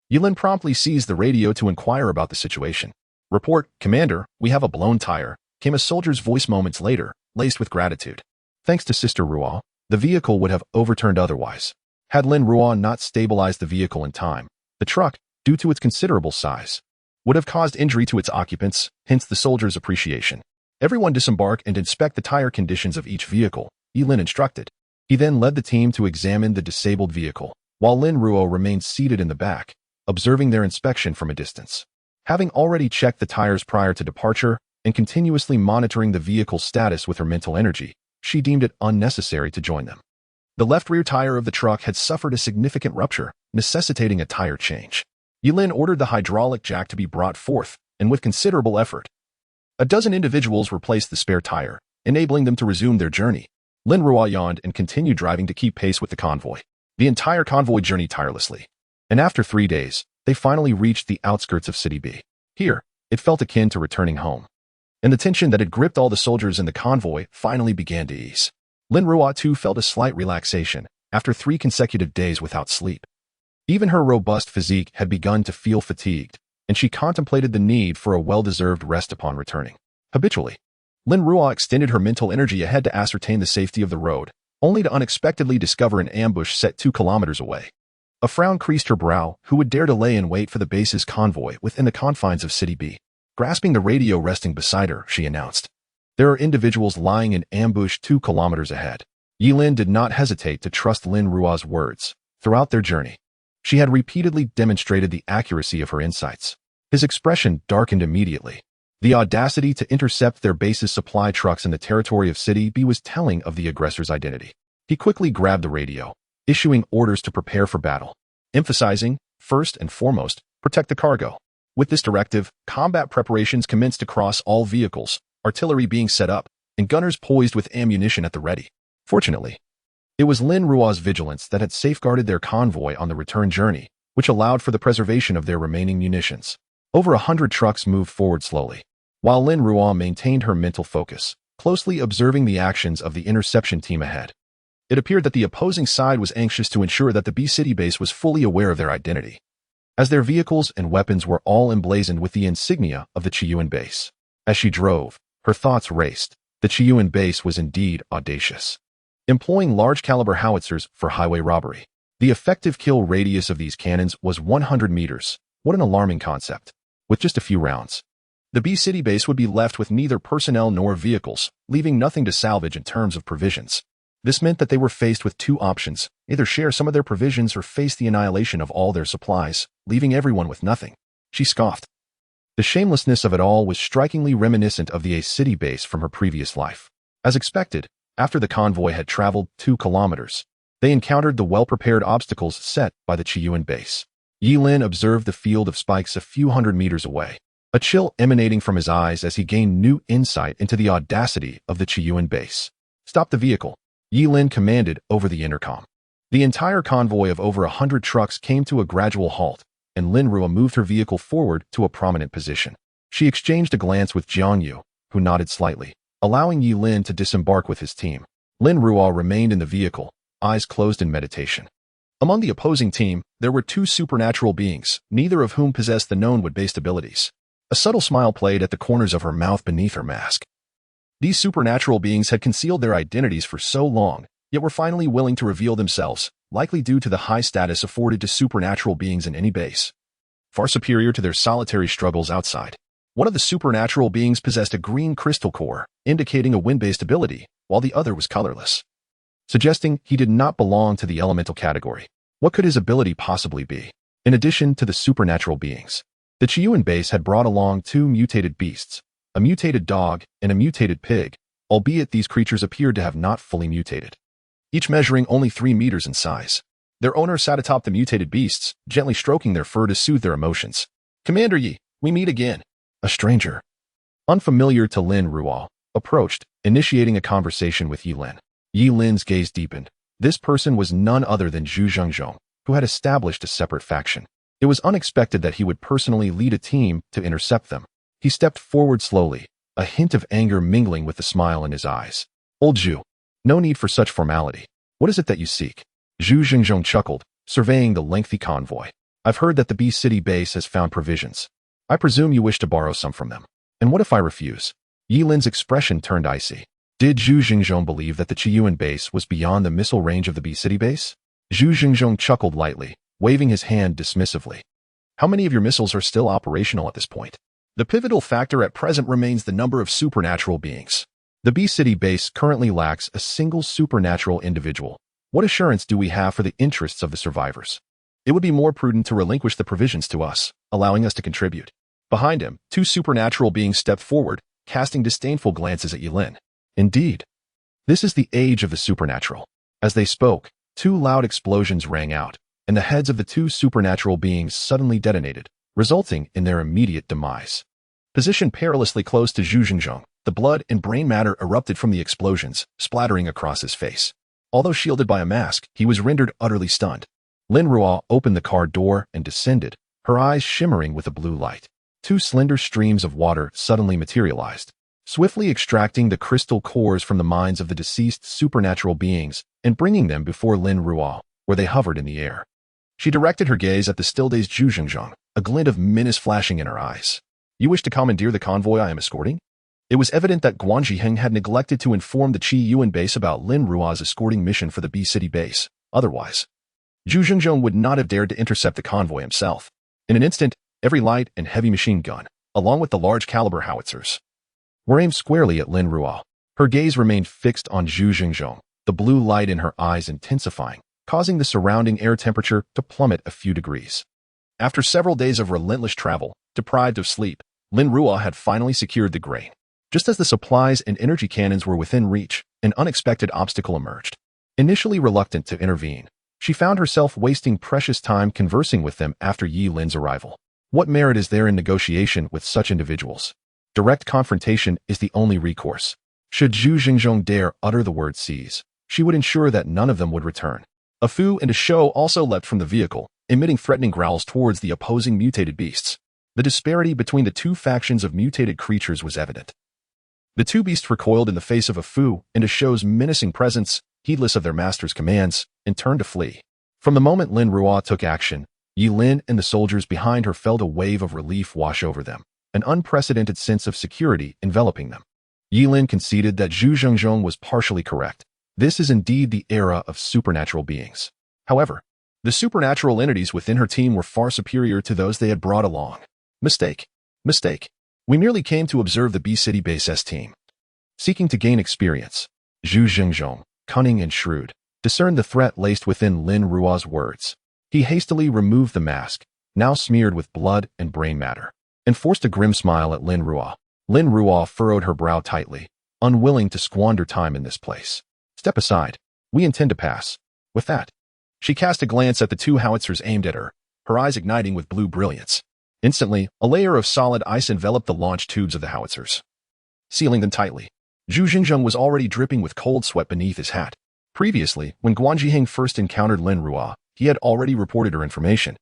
Yi Lin promptly seized the radio to inquire about the situation. Report, Commander, we have a blown tire, came a soldier's voice moments later, laced with gratitude. Thanks to Sister Ruo, the vehicle would have overturned otherwise. Had Lin Ruo not stabilized the vehicle in time, the truck, due to its considerable size, would have caused injury to its occupants, hence the soldier's appreciation. Everyone disembark and inspect the tire conditions of each vehicle, Yi Lin instructed. He then led the team to examine the disabled vehicle, while Lin Ruo remained seated in the back, observing their inspection from a distance. Having already checked the tires prior to departure and continuously monitoring the vehicle's status with her mental energy, she deemed it unnecessary to join them. The left rear tire of the truck had suffered a significant rupture, necessitating a tire change. Yi Lin ordered the hydraulic jack to be brought forth, and with considerable effort, a dozen individuals replaced the spare tire, enabling them to resume their journey. Lin Ruo yawned and continued driving to keep pace with the convoy. The entire convoy journeyed tirelessly, and after 3 days, they finally reached the outskirts of City B. Here, it felt akin to returning home, and the tension that had gripped all the soldiers in the convoy finally began to ease. Lin Ruo too felt a slight relaxation after 3 consecutive days without sleep. Even her robust physique had begun to feel fatigued, and she contemplated the need for a well-deserved rest upon returning. Habitually, Lin Ruo extended her mental energy ahead to ascertain the safety of the road, only to unexpectedly discover an ambush set 2 kilometers away. A frown creased her brow. Who would dare to lay in wait for the base's convoy within the confines of City B? Grasping the radio resting beside her, she announced, "There are individuals lying in ambush 2 kilometers ahead." Yi Lin did not hesitate to trust Lin Ruo's words. Throughout their journey, she had repeatedly demonstrated the accuracy of her insights. His expression darkened immediately. The audacity to intercept their base's supply trucks in the territory of City B was telling of the aggressor's identity. He quickly grabbed the radio, issuing orders to prepare for battle, emphasizing, first and foremost, protect the cargo. With this directive, combat preparations commenced across all vehicles, artillery being set up, and gunners poised with ammunition at the ready. Fortunately, it was Lin Ruo's vigilance that had safeguarded their convoy on the return journey, which allowed for the preservation of their remaining munitions. Over 100 trucks moved forward slowly, while Lin Ruo maintained her mental focus, closely observing the actions of the interception team ahead. It appeared that the opposing side was anxious to ensure that the B City base was fully aware of their identity, as their vehicles and weapons were all emblazoned with the insignia of the Chiyuan base. As she drove, her thoughts raced. The Chiyuan base was indeed audacious, employing large-caliber howitzers for highway robbery. The effective kill radius of these cannons was 100 meters. What an alarming concept. With just a few rounds, the B City base would be left with neither personnel nor vehicles, leaving nothing to salvage in terms of provisions. This meant that they were faced with 2 options: either share some of their provisions or face the annihilation of all their supplies, leaving everyone with nothing. She scoffed. The shamelessness of it all was strikingly reminiscent of the A City base from her previous life. As expected, after the convoy had traveled 2 kilometers, they encountered the well-prepared obstacles set by the Chiyuan base. Yi Lin observed the field of spikes a few hundred meters away, a chill emanating from his eyes as he gained new insight into the audacity of the Chiyuan base. "Stop the vehicle," Yi Lin commanded over the intercom. The entire convoy of over 100 trucks came to a gradual halt, and Lin Ruo moved her vehicle forward to a prominent position. She exchanged a glance with Jiang Yu, who nodded slightly, allowing Yi Lin to disembark with his team. Lin Ruo remained in the vehicle, eyes closed in meditation. Among the opposing team, there were two supernatural beings, neither of whom possessed the known wood-based abilities. A subtle smile played at the corners of her mouth beneath her mask. These supernatural beings had concealed their identities for so long, yet were finally willing to reveal themselves, likely due to the high status afforded to supernatural beings in any base. Far superior to their solitary struggles outside. One of the supernatural beings possessed a green crystal core, indicating a wind-based ability, while the other was colorless, suggesting he did not belong to the elemental category. What could his ability possibly be? In addition to the supernatural beings, the Chiyuan base had brought along two mutated beasts, a mutated dog and a mutated pig, albeit these creatures appeared to have not fully mutated, each measuring only 3 meters in size. Their owner sat atop the mutated beasts, gently stroking their fur to soothe their emotions. "Commander Yi, we meet again." A stranger, unfamiliar to Lin Ruo, approached, initiating a conversation with Yi Lin. Yi Lin's gaze deepened. This person was none other than Zhu Zhengzhong, who had established a separate faction. It was unexpected that he would personally lead a team to intercept them. He stepped forward slowly, a hint of anger mingling with the smile in his eyes. "Old Zhu, no need for such formality. What is it that you seek?" Zhu Zhengzhong chuckled, surveying the lengthy convoy. "I've heard that the B City base has found provisions. I presume you wish to borrow some from them. And what if I refuse?" Yi Lin's expression turned icy. Did Zhu Zhengzhong believe that the Chiyuan base was beyond the missile range of the B City base? Zhu Zhengzhong chuckled lightly, waving his hand dismissively. "How many of your missiles are still operational at this point? The pivotal factor at present remains the number of supernatural beings. The B City base currently lacks a single supernatural individual. What assurance do we have for the interests of the survivors? It would be more prudent to relinquish the provisions to us, allowing us to contribute." Behind him, two supernatural beings stepped forward, casting disdainful glances at Yi Lin. "Indeed, this is the age of the supernatural." As they spoke, two loud explosions rang out, and the heads of the two supernatural beings suddenly detonated, resulting in their immediate demise. Positioned perilously close to Zhu Zhengzhong, the blood and brain matter erupted from the explosions, splattering across his face. Although shielded by a mask, he was rendered utterly stunned. Lin Ruo opened the car door and descended, her eyes shimmering with a blue light. Two slender streams of water suddenly materialized, swiftly extracting the crystal cores from the minds of the deceased supernatural beings and bringing them before Lin Ruo, where they hovered in the air. She directed her gaze at the still-dazed Zhu Zhengzhong, a glint of menace flashing in her eyes. "You wish to commandeer the convoy I am escorting?" It was evident that Guan Zhiheng had neglected to inform the Chiyuan base about Lin Ruo's escorting mission for the B City base. Otherwise, Zhu Zhengzhong would not have dared to intercept the convoy himself. In an instant, every light and heavy machine gun, along with the large-caliber howitzers, were aimed squarely at Lin Ruo. Her gaze remained fixed on Zhu Zhengzhong, the blue light in her eyes intensifying, causing the surrounding air temperature to plummet a few degrees. After several days of relentless travel, deprived of sleep, Lin Ruo had finally secured the grain. Just as the supplies and energy cannons were within reach, an unexpected obstacle emerged. Initially reluctant to intervene, she found herself wasting precious time conversing with them after Yi Lin's arrival. What merit is there in negotiation with such individuals? Direct confrontation is the only recourse. Should Zhu Zhengzhong dare utter the word seize, she would ensure that none of them would return. A Fu and a Shou also leapt from the vehicle, emitting threatening growls towards the opposing mutated beasts. The disparity between the two factions of mutated creatures was evident. The two beasts recoiled in the face of a Fu and a Shou's menacing presence, heedless of their master's commands, and turned to flee. From the moment Lin Ruo took action, Yi Lin and the soldiers behind her felt a wave of relief wash over them, an unprecedented sense of security enveloping them. Yi Lin conceded that Zhu Zhengzhong was partially correct. This is indeed the era of supernatural beings. However, the supernatural entities within her team were far superior to those they had brought along. Mistake. We merely came to observe the B City base S team. Seeking to gain experience, Zhu Zhengzhong, cunning and shrewd, discerned the threat laced within Lin Ruo's words. He hastily removed the mask, now smeared with blood and brain matter, and forced a grim smile at Lin Ruo. Lin Ruo furrowed her brow tightly, unwilling to squander time in this place. "Step aside. We intend to pass." With that, she cast a glance at the two howitzers aimed at her, her eyes igniting with blue brilliance. Instantly, a layer of solid ice enveloped the launch tubes of the howitzers, sealing them tightly. Zhu Zhengzhong was already dripping with cold sweat beneath his hat. Previously, when Guan Zhiheng first encountered Lin Ruo, he had already reported her information.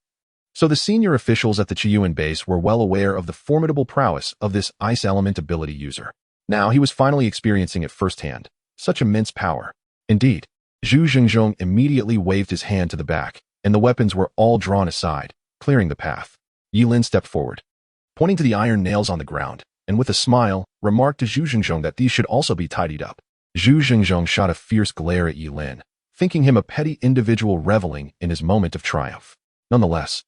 So the senior officials at the Chiyuan base were well aware of the formidable prowess of this ice element ability user. Now he was finally experiencing it firsthand. Such immense power. Indeed, Zhu Zhengzhong immediately waved his hand to the back, and the weapons were all drawn aside, clearing the path. Yilin stepped forward, pointing to the iron nails on the ground, and with a smile, remarked to Zhu Zhengzhong that these should also be tidied up. Zhu Zhengzhong shot a fierce glare at Yilin, thinking him a petty individual reveling in his moment of triumph. Nonetheless,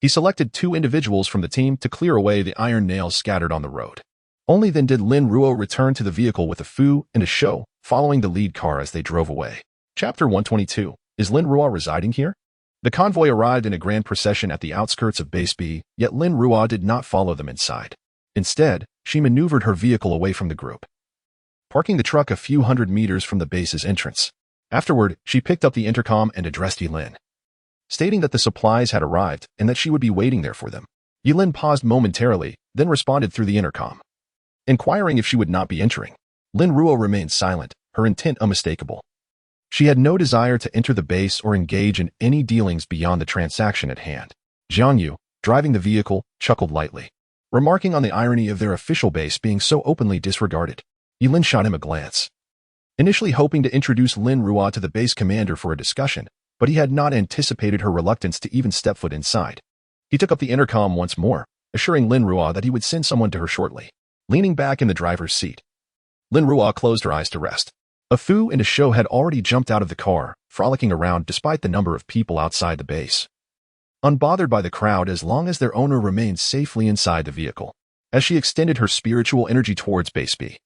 he selected 2 individuals from the team to clear away the iron nails scattered on the road. Only then did Lin Ruo return to the vehicle with a Fu and a Shou, following the lead car as they drove away. Chapter 122. Is Lin Ruo residing here? The convoy arrived in a grand procession at the outskirts of Base B, yet Lin Ruo did not follow them inside. Instead, she maneuvered her vehicle away from the group, parking the truck a few hundred meters from the base's entrance. Afterward, she picked up the intercom and addressed Yilin, stating that the supplies had arrived and that she would be waiting there for them. Yilin paused momentarily, then responded through the intercom, inquiring if she would not be entering. Lin Ruo remained silent, her intent unmistakable. She had no desire to enter the base or engage in any dealings beyond the transaction at hand. Jiang Yu, driving the vehicle, chuckled lightly, remarking on the irony of their official base being so openly disregarded. Yilin shot him a glance, initially hoping to introduce Lin Ruo to the base commander for a discussion, but he had not anticipated her reluctance to even step foot inside. He took up the intercom once more, assuring Lin Ruo that he would send someone to her shortly. Leaning back in the driver's seat, Lin Ruo closed her eyes to rest. A Fu and a Shou had already jumped out of the car, frolicking around despite the number of people outside the base, unbothered by the crowd as long as their owner remained safely inside the vehicle. As she extended her spiritual energy towards Base B,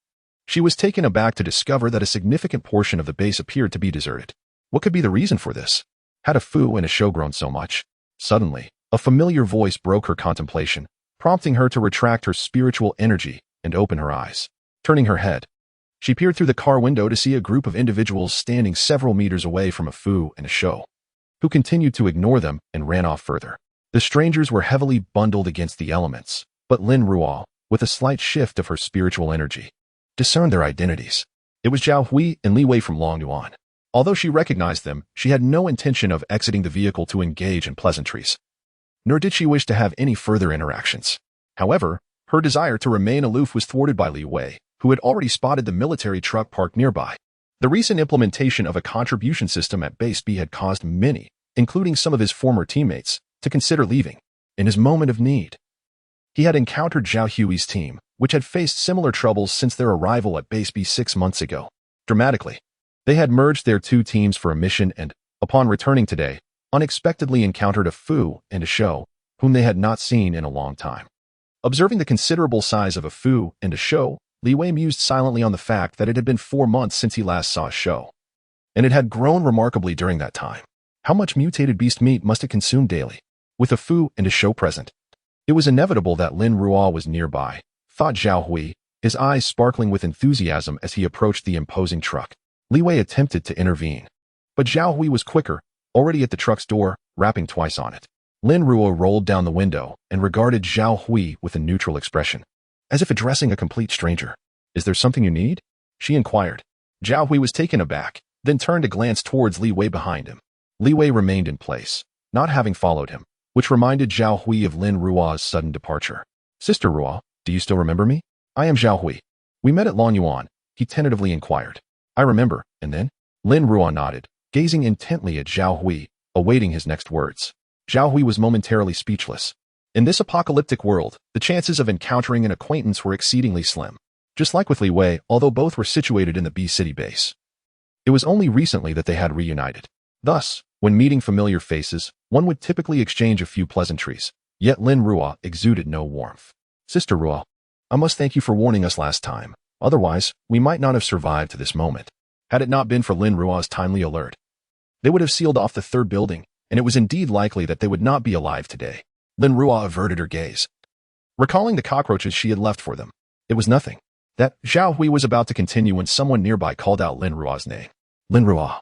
she was taken aback to discover that a significant portion of the base appeared to be deserted. What could be the reason for this? Had a Fu and a Shou grown so much? Suddenly, a familiar voice broke her contemplation, prompting her to retract her spiritual energy and open her eyes. Turning her head, she peered through the car window to see a group of individuals standing several meters away from a Fu and a Shou, who continued to ignore them and ran off further. The strangers were heavily bundled against the elements, but Lin Ruo, with a slight shift of her spiritual energy, discerned their identities. It was Zhao Hui and Li Wei from Longyuan. Although she recognized them, she had no intention of exiting the vehicle to engage in pleasantries, nor did she wish to have any further interactions. However, her desire to remain aloof was thwarted by Li Wei, who had already spotted the military truck parked nearby. The recent implementation of a contribution system at Base B had caused many, including some of his former teammates, to consider leaving. In his moment of need, he had encountered Zhao Hui's team, which had faced similar troubles since their arrival at Base B 6 months ago. Dramatically, they had merged their 2 teams for a mission and, upon returning today, unexpectedly encountered a Fu and a Shou, whom they had not seen in a long time. Observing the considerable size of a Fu and a Shou, Li Wei mused silently on the fact that it had been 4 months since he last saw a Shou, and it had grown remarkably during that time. How much mutated beast meat must it consume daily? With a Fu and a Shou present, it was inevitable that Lin Ruo was nearby, thought Zhao Hui, his eyes sparkling with enthusiasm as he approached the imposing truck. Li Wei attempted to intervene, but Zhao Hui was quicker, already at the truck's door, rapping twice on it. Lin Ruo rolled down the window and regarded Zhao Hui with a neutral expression, as if addressing a complete stranger. Is there something you need? She inquired. Zhao Hui was taken aback, then turned to glance towards Li Wei behind him. Li Wei remained in place, not having followed him, which reminded Zhao Hui of Lin Ruo's sudden departure. Sister Ruo, do you still remember me? I am Zhao Hui. We met at Longyuan, he tentatively inquired. I remember, and then? Lin Ruo nodded, gazing intently at Zhao Hui, awaiting his next words. Zhao Hui was momentarily speechless. In this apocalyptic world, the chances of encountering an acquaintance were exceedingly slim. Just like with Li Wei, although both were situated in the B City base, it was only recently that they had reunited. Thus, when meeting familiar faces, one would typically exchange a few pleasantries, yet Lin Ruo exuded no warmth. Sister Ruo, I must thank you for warning us last time. Otherwise, we might not have survived to this moment. Had it not been for Lin Ruo's timely alert, they would have sealed off the 3rd building, and it was indeed likely that they would not be alive today. Lin Ruo averted her gaze, recalling the cockroaches she had left for them. It was nothing. That Zhao Hui was about to continue when someone nearby called out Lin Ruo's name. Lin Ruo.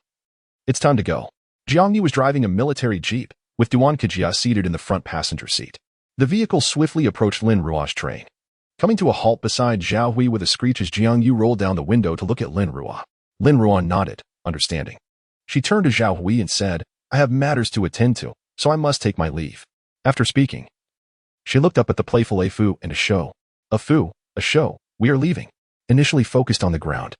It's time to go. Jiang Yu was driving a military jeep, with Duan Kejia seated in the front passenger seat. The vehicle swiftly approached Lin Ruo's train, coming to a halt beside Zhao Hui with a screech as Jiang Yu rolled down the window to look at Lin Ruo. Lin Ruo nodded, understanding. She turned to Zhao Hui and said, I have matters to attend to, so I must take my leave. After speaking, she looked up at the playful Fu and a Shou. A Fu, a Shou, we are leaving. Initially focused on the ground,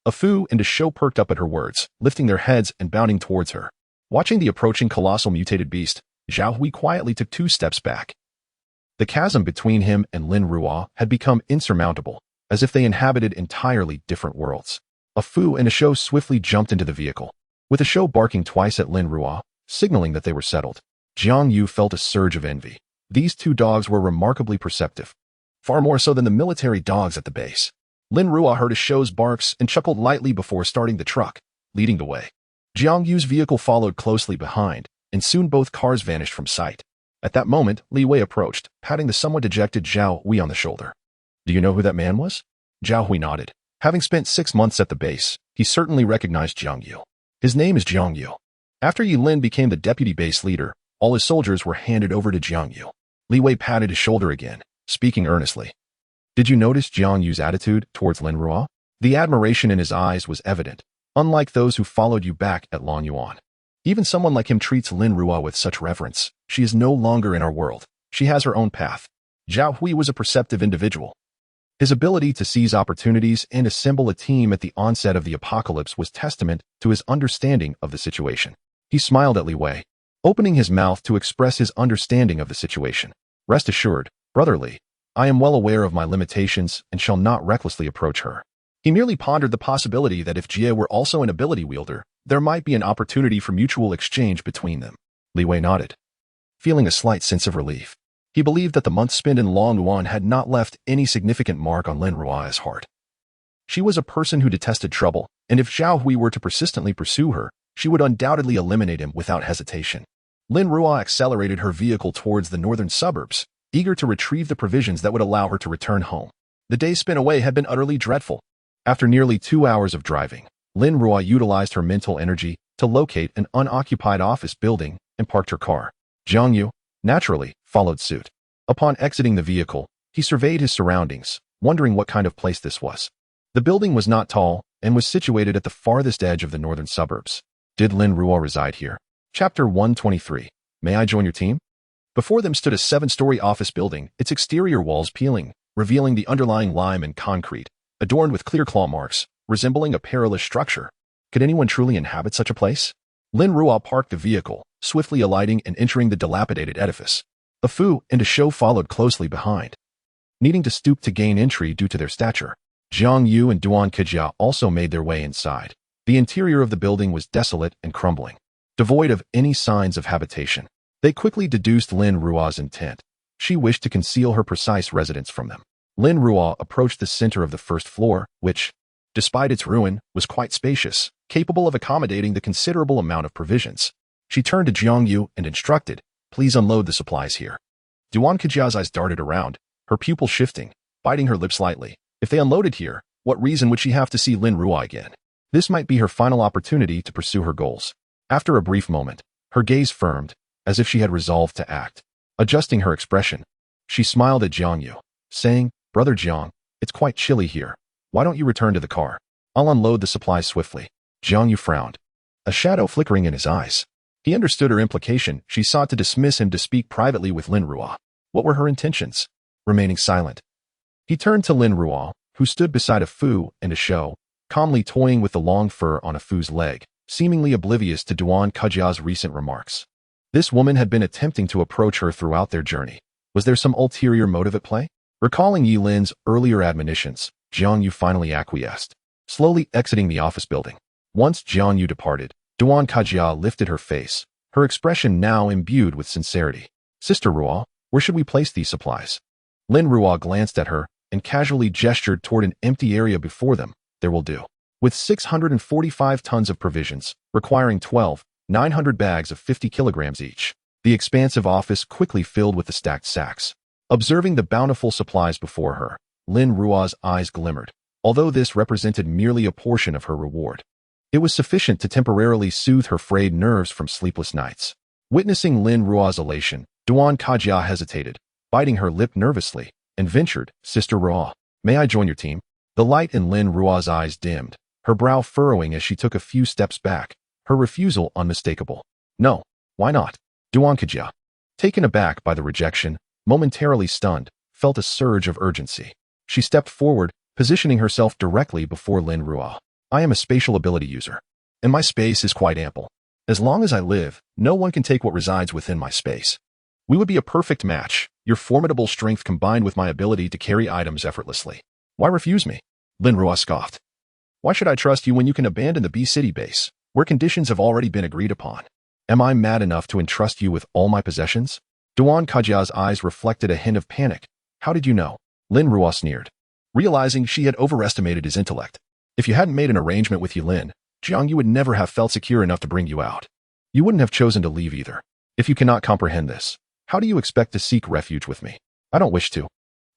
A Fu and a Shou perked up at her words, lifting their heads and bounding towards her. Watching the approaching colossal mutated beast, Zhao Hui quietly took 2 steps back. The chasm between him and Lin Ruo had become insurmountable, as if they inhabited entirely different worlds. A Fu and a Shou swiftly jumped into the vehicle, with a Shou barking twice at Lin Ruo, signaling that they were settled. Jiang Yu felt a surge of envy. These 2 dogs were remarkably perceptive, far more so than the military dogs at the base. Lin Ruo heard a Shou's barks and chuckled lightly before starting the truck, leading the way. Jiang Yu's vehicle followed closely behind, and soon both cars vanished from sight. At that moment, Li Wei approached, patting the somewhat dejected Zhao Hui on the shoulder. "Do you know who that man was?" Zhao Hui nodded. Having spent 6 months at the base, he certainly recognized Jiang Yu. "His name is Jiang Yu." After Yi Lin became the deputy base leader, all his soldiers were handed over to Jiang Yu. Li Wei patted his shoulder again, speaking earnestly. "Did you notice Jiang Yu's attitude towards Lin Ruo?" The admiration in his eyes was evident, unlike those who followed you back at Long Yuan. "Even someone like him treats Lin Ruo with such reverence. She is no longer in our world. She has her own path." Zhao Hui was a perceptive individual. His ability to seize opportunities and assemble a team at the onset of the apocalypse was testament to his understanding of the situation. He smiled at Li Wei, opening his mouth to express his understanding of the situation. "Rest assured, Brother Li, I am well aware of my limitations and shall not recklessly approach her." He merely pondered the possibility that if Jie were also an ability wielder, there might be an opportunity for mutual exchange between them. Li Wei nodded, feeling a slight sense of relief. He believed that the months spent in Long Yuan had not left any significant mark on Lin Ruo's heart. She was a person who detested trouble, and if Zhao Hui were to persistently pursue her, she would undoubtedly eliminate him without hesitation. Lin Ruo accelerated her vehicle towards the northern suburbs, eager to retrieve the provisions that would allow her to return home. The day spent away had been utterly dreadful. After nearly 2 hours of driving, Lin Ruo utilized her mental energy to locate an unoccupied office building and parked her car. Jiang Yu, naturally, followed suit. Upon exiting the vehicle, he surveyed his surroundings, wondering what kind of place this was. The building was not tall and was situated at the farthest edge of the northern suburbs. Did Lin Ruo reside here? Chapter 123. May I join your team? Before them stood a 7-story office building, its exterior walls peeling, revealing the underlying lime and concrete, adorned with clear claw marks, resembling a perilous structure. Could anyone truly inhabit such a place? Lin Ruo parked the vehicle, swiftly alighting and entering the dilapidated edifice. A Fu and a Shou followed closely behind, needing to stoop to gain entry due to their stature. Jiang Yu and Duan Kejia also made their way inside. The interior of the building was desolate and crumbling, devoid of any signs of habitation. They quickly deduced Lin Ruo's intent. She wished to conceal her precise residence from them. Lin Ruo approached the center of the first floor, which, despite its ruin, was quite spacious, capable of accommodating the considerable amount of provisions. She turned to Jiang Yu and instructed, "Please unload the supplies here." Duan Kejia's eyes darted around, her pupil shifting, biting her lips lightly. If they unloaded here, what reason would she have to see Lin Ruo again? This might be her final opportunity to pursue her goals. After a brief moment, her gaze firmed, as if she had resolved to act. Adjusting her expression, she smiled at Jiang Yu, saying, "Brother Jiang, it's quite chilly here. Why don't you return to the car? I'll unload the supplies swiftly." Jiang Yu frowned, a shadow flickering in his eyes. He understood her implication. She sought to dismiss him to speak privately with Lin Ruo. What were her intentions? Remaining silent, he turned to Lin Ruo, who stood beside a Fu and a Shou, calmly toying with the long fur on a Fu's leg, seemingly oblivious to Duan Kejia's recent remarks. This woman had been attempting to approach her throughout their journey. Was there some ulterior motive at play? Recalling Yi Lin's earlier admonitions, Jiang Yu finally acquiesced, slowly exiting the office building. Once Jiang Yu departed, Duan Kejia lifted her face, her expression now imbued with sincerity. "Sister Ruo, where should we place these supplies?" Lin Ruo glanced at her and casually gestured toward an empty area before them. "There will do." With 645 tons of provisions, requiring 900 bags of 50 kilograms each, the expansive office quickly filled with the stacked sacks. Observing the bountiful supplies before her, Lin Ruo's eyes glimmered. Although this represented merely a portion of her reward, it was sufficient to temporarily soothe her frayed nerves from sleepless nights. Witnessing Lin Ruo's elation, Duan Kejia hesitated, biting her lip nervously, and ventured, "Sister Ruo, may I join your team?" The light in Lin Ruo's eyes dimmed, her brow furrowing as she took a few steps back, her refusal unmistakable. "No, why not?" Duan Kejia, taken aback by the rejection, momentarily stunned, felt a surge of urgency. She stepped forward, positioning herself directly before Lin Ruo. I am a spatial ability user, and my space is quite ample. As long as I live, no one can take what resides within my space. We would be a perfect match, your formidable strength combined with my ability to carry items effortlessly. Why refuse me? Lin Ruo scoffed. Why should I trust you when you can abandon the B City base, where conditions have already been agreed upon? Am I mad enough to entrust you with all my possessions? Duan Kajia's eyes reflected a hint of panic. How did you know? Lin Ruo sneered, realizing she had overestimated his intellect. If you hadn't made an arrangement with Yulin, Jiangyu would never have felt secure enough to bring you out. You wouldn't have chosen to leave either. If you cannot comprehend this, how do you expect to seek refuge with me? I don't wish to,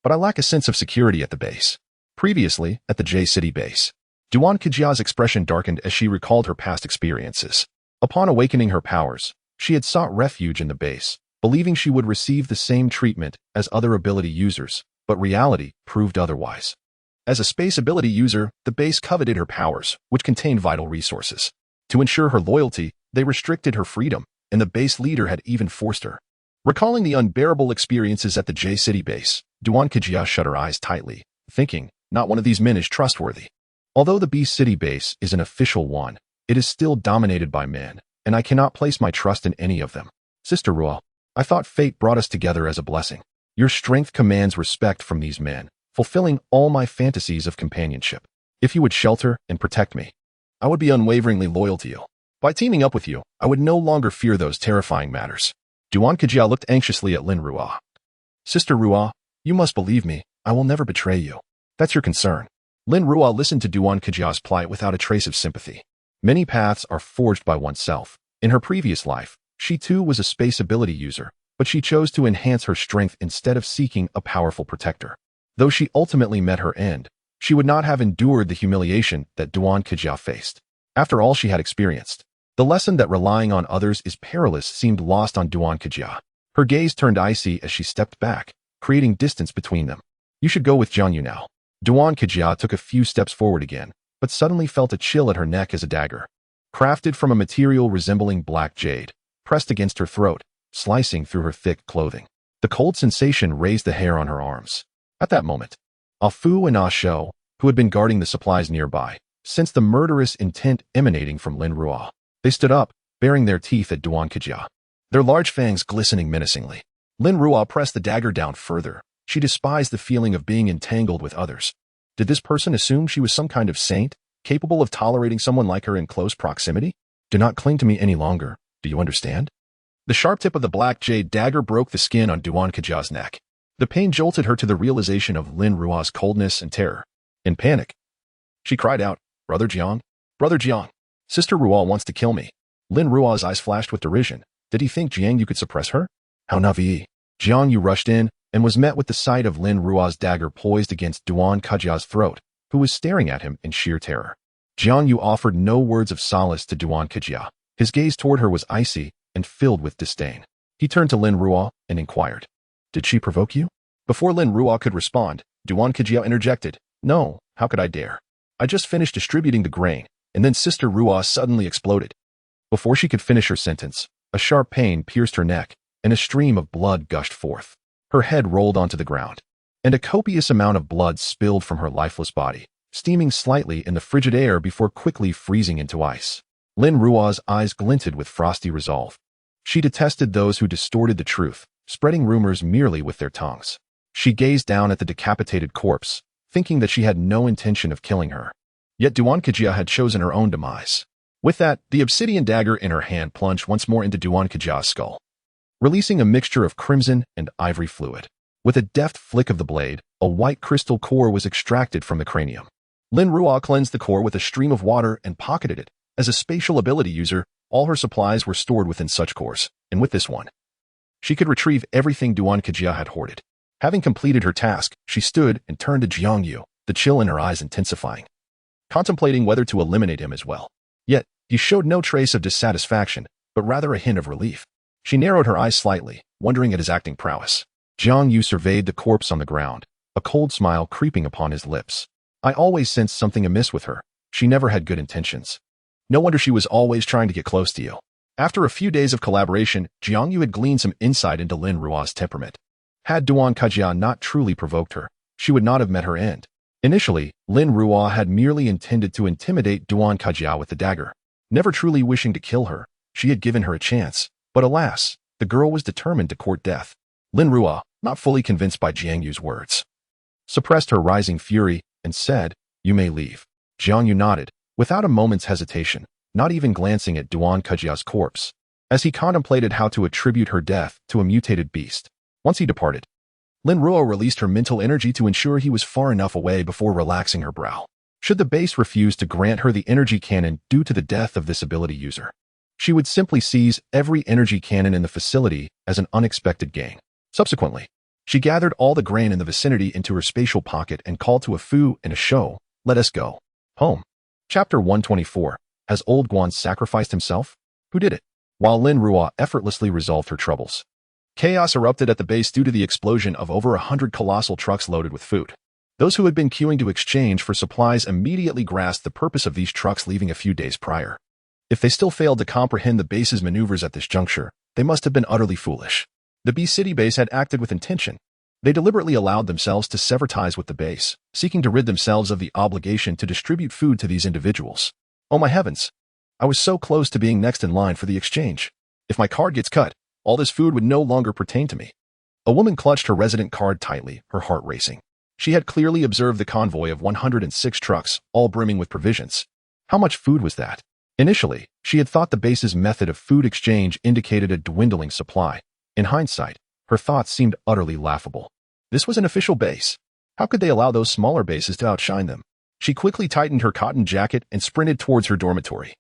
but I lack a sense of security at the base. Previously, at the J City base, Duan Kajia's expression darkened as she recalled her past experiences. Upon awakening her powers, she had sought refuge in the base, believing she would receive the same treatment as other ability users, but reality proved otherwise. As a space ability user, the base coveted her powers, which contained vital resources. To ensure her loyalty, they restricted her freedom, and the base leader had even forced her. Recalling the unbearable experiences at the J City base, Duan Kajia shut her eyes tightly, thinking, not one of these men is trustworthy. Although the B City base is an official one, it is still dominated by men, and I cannot place my trust in any of them. Sister Ruo, I thought fate brought us together as a blessing. Your strength commands respect from these men, fulfilling all my fantasies of companionship. If you would shelter and protect me, I would be unwaveringly loyal to you. By teaming up with you, I would no longer fear those terrifying matters. Duan Kajia looked anxiously at Lin Ruo. Sister Ruo, you must believe me, I will never betray you. That's your concern. Lin Ruo listened to Duan Kajia's plight without a trace of sympathy. Many paths are forged by oneself. In her previous life, she too was a space ability user, but she chose to enhance her strength instead of seeking a powerful protector. Though she ultimately met her end, she would not have endured the humiliation that Duan Kajia faced. After all she had experienced, the lesson that relying on others is perilous seemed lost on Duan Kajia. Her gaze turned icy as she stepped back, creating distance between them. You should go with Jiangyu now. Duan Kajia took a few steps forward again, but suddenly felt a chill at her neck as a dagger, crafted from a material resembling black jade, pressed against her throat, slicing through her thick clothing. The cold sensation raised the hair on her arms. At that moment, Ah Fu and Ah Shou, who had been guarding the supplies nearby, sensed the murderous intent emanating from Lin Ruo. They stood up, baring their teeth at Duan Kajia, their large fangs glistening menacingly. Lin Ruo pressed the dagger down further. She despised the feeling of being entangled with others. Did this person assume she was some kind of saint, capable of tolerating someone like her in close proximity? Do not cling to me any longer. Do you understand? The sharp tip of the black jade dagger broke the skin on Duan Kajia's neck. The pain jolted her to the realization of Lin Ruo's coldness and terror. In panic, she cried out, Brother Jiang! Brother Jiang! Sister Ruo wants to kill me. Lin Ruo's eyes flashed with derision. Did he think Jiangyu could suppress her? How naive. Jiangyu rushed in and was met with the sight of Lin Ruo's dagger poised against Duan Kajia's throat, who was staring at him in sheer terror. Jiangyu offered no words of solace to Duan Kajia. His gaze toward her was icy and filled with disdain. He turned to Lin Ruo and inquired, Did she provoke you? Before Lin Ruo could respond, Duan Kajia interjected, No, how could I dare? I just finished distributing the grain, and then Sister Ruo suddenly exploded. Before she could finish her sentence, a sharp pain pierced her neck, and a stream of blood gushed forth. Her head rolled onto the ground, and a copious amount of blood spilled from her lifeless body, steaming slightly in the frigid air before quickly freezing into ice. Lin Ruo's eyes glinted with frosty resolve. She detested those who distorted the truth, spreading rumors merely with their tongues. She gazed down at the decapitated corpse, thinking that she had no intention of killing her. Yet Duan Kajia had chosen her own demise. With that, the obsidian dagger in her hand plunged once more into Duan Kajia's skull, releasing a mixture of crimson and ivory fluid. With a deft flick of the blade, a white crystal core was extracted from the cranium. Lin Ruo cleansed the core with a stream of water and pocketed it. As a spatial ability user, all her supplies were stored within such cores, and with this one, she could retrieve everything Duan Kajia had hoarded. Having completed her task, she stood and turned to Jiangyu, the chill in her eyes intensifying, contemplating whether to eliminate him as well. Yet, he showed no trace of dissatisfaction, but rather a hint of relief. She narrowed her eyes slightly, wondering at his acting prowess. Jiangyu surveyed the corpse on the ground, a cold smile creeping upon his lips. I always sensed something amiss with her. She never had good intentions. No wonder she was always trying to get close to you. After a few days of collaboration, Jiangyu had gleaned some insight into Lin Ruo's temperament. Had Duan Kajia not truly provoked her, she would not have met her end. Initially, Lin Ruo had merely intended to intimidate Duan Kajiao with the dagger. Never truly wishing to kill her, she had given her a chance. But alas, the girl was determined to court death. Lin Ruo, not fully convinced by Jiang Yu's words, suppressed her rising fury and said, "You may leave." Jiang Yu nodded, without a moment's hesitation, not even glancing at Duan Kajiao's corpse, as he contemplated how to attribute her death to a mutated beast. Once he departed, Lin Ruo released her mental energy to ensure he was far enough away before relaxing her brow. Should the base refuse to grant her the energy cannon due to the death of this ability user, she would simply seize every energy cannon in the facility as an unexpected gain. Subsequently, she gathered all the grain in the vicinity into her spatial pocket and called to a Fu and a Shou, "Let us go home." Chapter 124. Has Old Guan sacrificed himself? Who did it? While Lin Ruo effortlessly resolved her troubles, chaos erupted at the base due to the explosion of over 100 colossal trucks loaded with food. Those who had been queuing to exchange for supplies immediately grasped the purpose of these trucks leaving a few days prior. If they still failed to comprehend the base's maneuvers at this juncture, they must have been utterly foolish. The B-City base had acted with intention. They deliberately allowed themselves to sever ties with the base, seeking to rid themselves of the obligation to distribute food to these individuals. Oh my heavens! I was so close to being next in line for the exchange. If my card gets cut, all this food would no longer pertain to me. A woman clutched her resident card tightly, her heart racing. She had clearly observed the convoy of 106 trucks, all brimming with provisions. How much food was that? Initially, she had thought the base's method of food exchange indicated a dwindling supply. In hindsight, her thoughts seemed utterly laughable. This was an official base. How could they allow those smaller bases to outshine them? She quickly tightened her cotton jacket and sprinted towards her dormitory.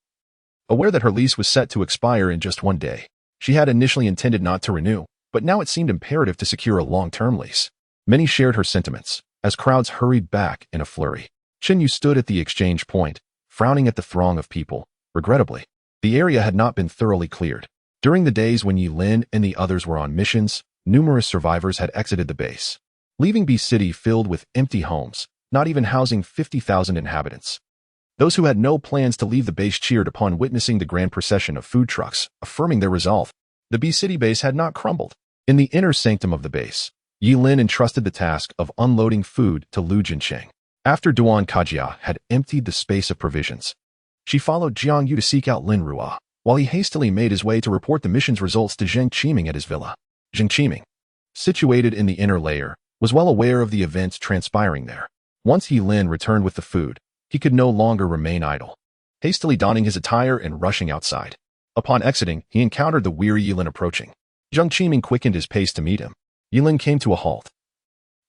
Aware that her lease was set to expire in just one day, she had initially intended not to renew, but now it seemed imperative to secure a long-term lease. Many shared her sentiments, as crowds hurried back in a flurry. Chen Yu stood at the exchange point, frowning at the throng of people. Regrettably, the area had not been thoroughly cleared. During the days when Yi Lin and the others were on missions, numerous survivors had exited the base, leaving B-City filled with empty homes, not even housing 50,000 inhabitants. Those who had no plans to leave the base cheered upon witnessing the grand procession of food trucks, affirming their resolve. The B-City base had not crumbled. In the inner sanctum of the base, Yi Lin entrusted the task of unloading food to Lu Jincheng. After Duan Kajia had emptied the space of provisions, she followed Jiang Yu to seek out Lin Ruo, while he hastily made his way to report the mission's results to Zheng Qiming at his villa. Zheng Qiming, situated in the inner layer, was well aware of the events transpiring there. Once Yi Lin returned with the food, he could no longer remain idle. Hastily donning his attire and rushing outside. Upon exiting, he encountered the weary Yi Lin approaching. Zheng Qiming quickened his pace to meet him. Yi Lin came to a halt,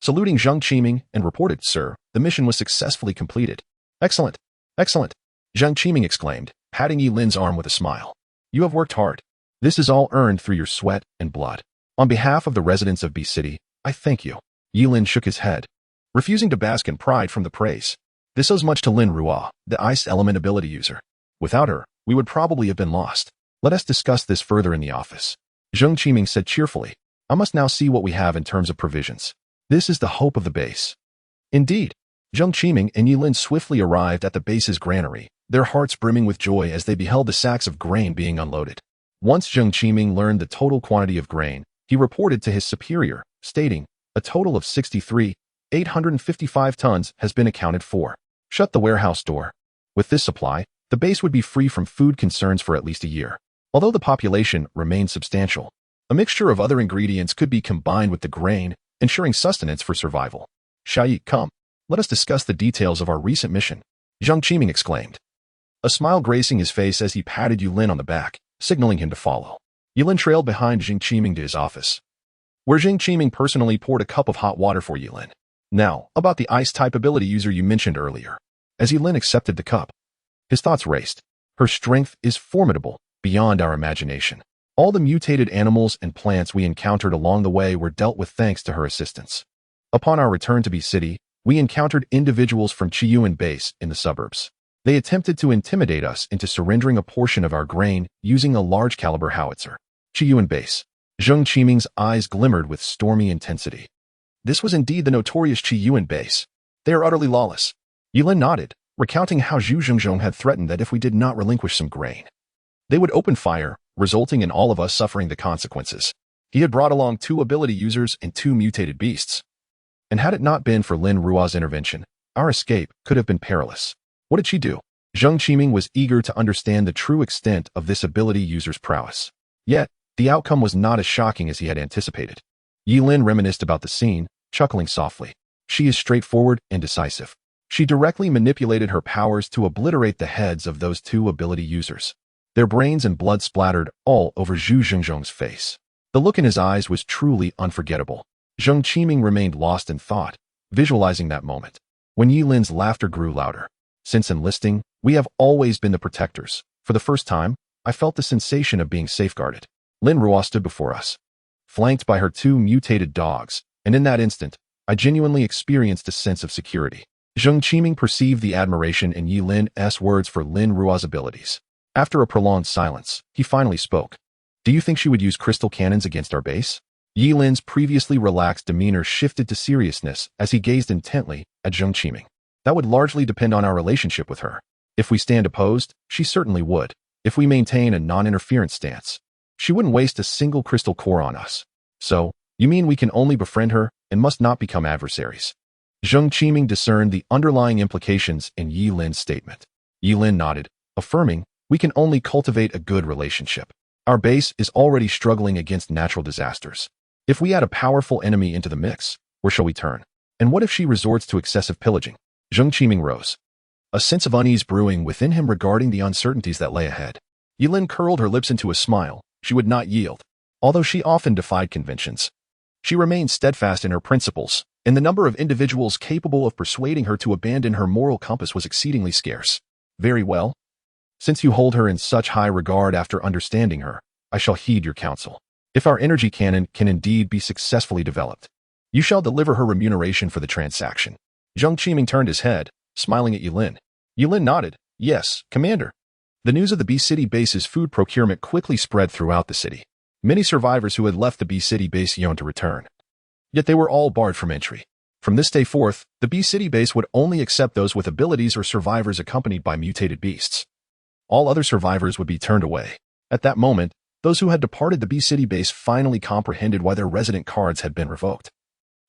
saluting Zheng Qiming and reported, "Sir, the mission was successfully completed." "Excellent, excellent," Zheng Qiming exclaimed, patting Yi Lin's arm with a smile. "You have worked hard. This is all earned through your sweat and blood. On behalf of the residents of B-City, I thank you." Yi Lin shook his head, refusing to bask in pride from the praise. This owes much to Lin Ruo, the ice element ability user. Without her, we would probably have been lost. Let us discuss this further in the office, Zheng Qiming said cheerfully. I must now see what we have in terms of provisions. This is the hope of the base. Indeed, Zheng Qiming and Yi Lin swiftly arrived at the base's granary, their hearts brimming with joy as they beheld the sacks of grain being unloaded. Once Zheng Qiming learned the total quantity of grain, he reported to his superior, stating, "A total of 63,855 tons has been accounted for. Shut the warehouse door." With this supply, the base would be free from food concerns for at least a year. Although the population remained substantial, a mixture of other ingredients could be combined with the grain, ensuring sustenance for survival. "Xiaoyi, come. Let us discuss the details of our recent mission," Zheng Qiming exclaimed, a smile gracing his face as he patted Yi Lin on the back, signaling him to follow. Yi Lin trailed behind Zheng Qiming to his office, where Zheng Qiming personally poured a cup of hot water for Yi Lin. "Now, about the ice-type ability user you mentioned earlier." As Yi Lin accepted the cup, his thoughts raced. Her strength is formidable, beyond our imagination. All the mutated animals and plants we encountered along the way were dealt with thanks to her assistance. Upon our return to B-City, we encountered individuals from Chiyuan Base in the suburbs. They attempted to intimidate us into surrendering a portion of our grain using a large-caliber howitzer. Chiyuan Base. Zheng Qiming's eyes glimmered with stormy intensity. This was indeed the notorious Chiyuan Base. They are utterly lawless. Yi Lin nodded, recounting how Zhu Zhengzhong had threatened that if we did not relinquish some grain, they would open fire, resulting in all of us suffering the consequences. He had brought along 2 ability users and 2 mutated beasts. And had it not been for Lin Ruo's intervention, Our escape could have been perilous. What did she do? Zheng Qiming was eager to understand the true extent of this ability user's prowess. Yet, the outcome was not as shocking as he had anticipated. Yi Lin reminisced about the scene, chuckling softly. She is straightforward and decisive. She directly manipulated her powers to obliterate the heads of those two ability users. Their brains and blood splattered all over Zhu Zhengzhong's face. The look in his eyes was truly unforgettable. Zheng Qiming remained lost in thought, visualizing that moment. When Yi Lin's laughter grew louder. Since enlisting, we have always been the protectors. For the first time, I felt the sensation of being safeguarded. Lin Ruo stood before us, flanked by her two mutated dogs, and in that instant, I genuinely experienced a sense of security. Zheng Qiming perceived the admiration in Yi Lin's words for Lin Ruo's abilities. After a prolonged silence, he finally spoke. Do you think she would use crystal cannons against our base? Yi Lin's previously relaxed demeanor shifted to seriousness as he gazed intently at Zheng Qiming. That would largely depend on our relationship with her. If we stand opposed, she certainly would. If we maintain a non-interference stance, she wouldn't waste a single crystal core on us. So, you mean we can only befriend her and must not become adversaries? Zheng Qiming discerned the underlying implications in Yi Lin's statement. Yi Lin nodded, affirming, we can only cultivate a good relationship. Our base is already struggling against natural disasters. If we add a powerful enemy into the mix, where shall we turn? And what if she resorts to excessive pillaging? Zheng Qiming rose, a sense of unease brewing within him regarding the uncertainties that lay ahead. Yi Lin curled her lips into a smile. She would not yield. Although she often defied conventions, she remained steadfast in her principles, and the number of individuals capable of persuading her to abandon her moral compass was exceedingly scarce. Very well. Since you hold her in such high regard after understanding her, I shall heed your counsel. If our energy cannon can indeed be successfully developed, you shall deliver her remuneration for the transaction. Zheng Qiming turned his head, smiling at Yi Lin. Yi Lin nodded. Yes, Commander. The news of the B-City base's food procurement quickly spread throughout the city. Many survivors who had left the B-City base yearned to return. Yet they were all barred from entry. From this day forth, the B-City base would only accept those with abilities or survivors accompanied by mutated beasts. All other survivors would be turned away. At that moment, those who had departed the B-City base finally comprehended why their resident cards had been revoked.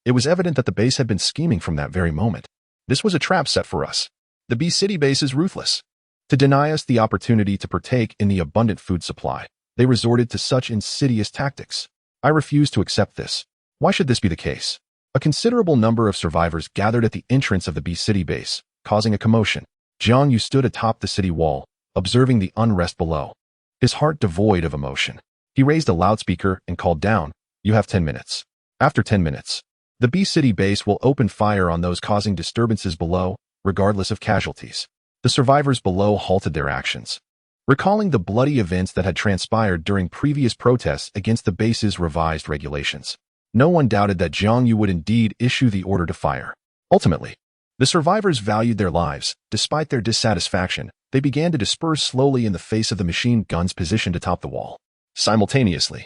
It was evident that the base had been scheming from that very moment. This was a trap set for us. The B-City base is ruthless. To deny us the opportunity to partake in the abundant food supply, they resorted to such insidious tactics. I refuse to accept this. Why should this be the case? A considerable number of survivors gathered at the entrance of the B-City base, causing a commotion. Jiang Yu stood atop the city wall, observing the unrest below, his heart devoid of emotion. He raised a loudspeaker and called down, "You have 10 minutes. After 10 minutes, the B-City base will open fire on those causing disturbances below, regardless of casualties." The survivors below halted their actions, recalling the bloody events that had transpired during previous protests against the base's revised regulations. No one doubted that Jiang Yu would indeed issue the order to fire. Ultimately, the survivors valued their lives. Despite their dissatisfaction, they began to disperse slowly in the face of the machine guns positioned atop the wall. Simultaneously,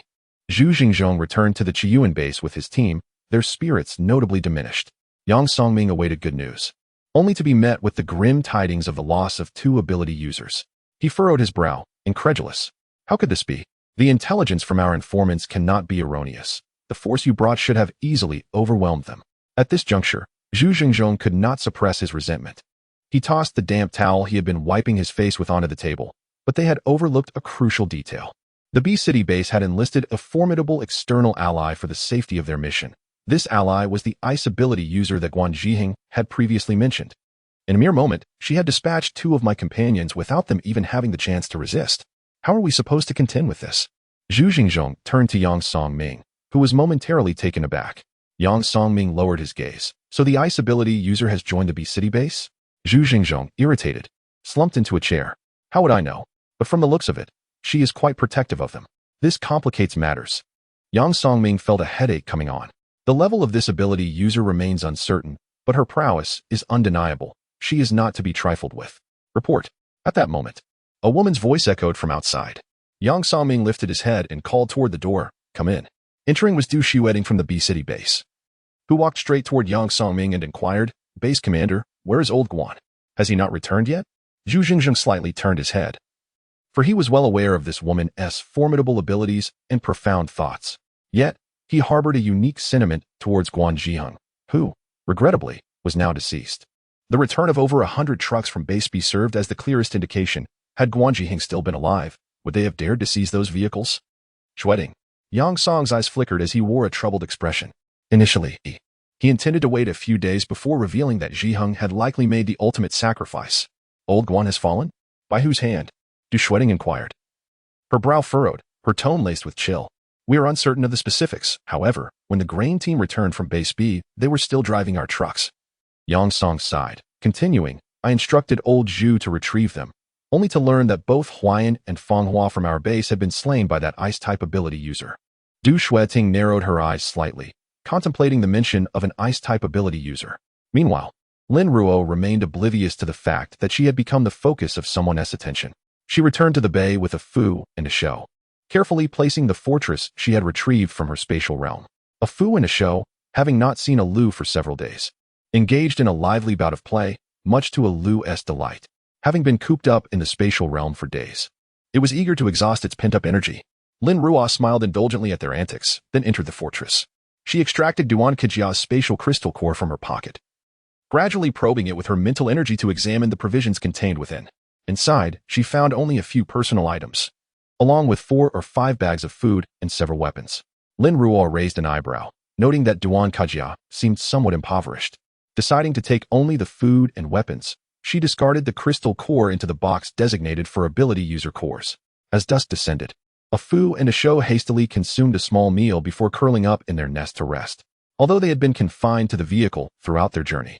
Zhu Zhengzhong returned to the Qiyuan base with his team, their spirits notably diminished. Yang Songming awaited good news, only to be met with the grim tidings of the loss of two ability users. He furrowed his brow, incredulous. How could this be? The intelligence from our informants cannot be erroneous. The force you brought should have easily overwhelmed them. At this juncture, Zhu Zhengzhong could not suppress his resentment. He tossed the damp towel he had been wiping his face with onto the table, but they had overlooked a crucial detail. The B-City base had enlisted a formidable external ally for the safety of their mission. This ally was the ice ability user that Guan Zhiheng had previously mentioned. In a mere moment, she had dispatched two of my companions without them even having the chance to resist. How are we supposed to contend with this? Zhu Zhengzhong turned to Yang Songming, who was momentarily taken aback. Yang Songming lowered his gaze. So the ice ability user has joined the B-City base? Zhu Zhengzhong, irritated, slumped into a chair. How would I know? But from the looks of it, she is quite protective of them. This complicates matters. Yang Songming felt a headache coming on. The level of this ability user remains uncertain, but her prowess is undeniable. She is not to be trifled with. Report. At that moment, a woman's voice echoed from outside. Yang Songming lifted his head and called toward the door, "Come in." Entering was Du Shueting from the B-City base, who walked straight toward Yang Songming and inquired, "Base Commander, where is old Guan? Has he not returned yet?" Zhu Zhengzhong slightly turned his head, for he was well aware of this woman's formidable abilities and profound thoughts. Yet, he harbored a unique sentiment towards Guan Zhiheng, who, regrettably, was now deceased. The return of over 100 trucks from Base B served as the clearest indication. Had Guan Jihing still been alive, would they have dared to seize those vehicles? Sweating, Yang Song's eyes flickered as he wore a troubled expression. Initially, he intended to wait a few days before revealing that Jiheng had likely made the ultimate sacrifice. Old Guan has fallen? By whose hand? Du Shueting inquired. Her brow furrowed, her tone laced with chill. We are uncertain of the specifics. However, when the grain team returned from Base B, they were still driving our trucks. Yang Song sighed, continuing, I instructed old Zhu to retrieve them, only to learn that both Huayan and Fenghua from our base had been slain by that ice-type ability user. Du Shueting narrowed her eyes slightly, contemplating the mention of an ice-type ability user. Meanwhile, Lin Ruo remained oblivious to the fact that she had become the focus of someone else's attention. She returned to the bay with a fu and a shou, carefully placing the fortress she had retrieved from her spatial realm. A fu and a shou, having not seen a Lu for several days, engaged in a lively bout of play, much to a Lu's delight. Having been cooped up in the spatial realm for days, it was eager to exhaust its pent-up energy. Lin Ruo smiled indulgently at their antics, then entered the fortress. She extracted Duan Kajia's spatial crystal core from her pocket, gradually probing it with her mental energy to examine the provisions contained within. Inside, she found only a few personal items, along with 4 or 5 bags of food and several weapons. Lin Ruo raised an eyebrow, noting that Duan Kajia seemed somewhat impoverished. Deciding to take only the food and weapons, she discarded the crystal core into the box designated for ability user cores. As dusk descended, a fu and a shou hastily consumed a small meal before curling up in their nest to rest. Although they had been confined to the vehicle throughout their journey,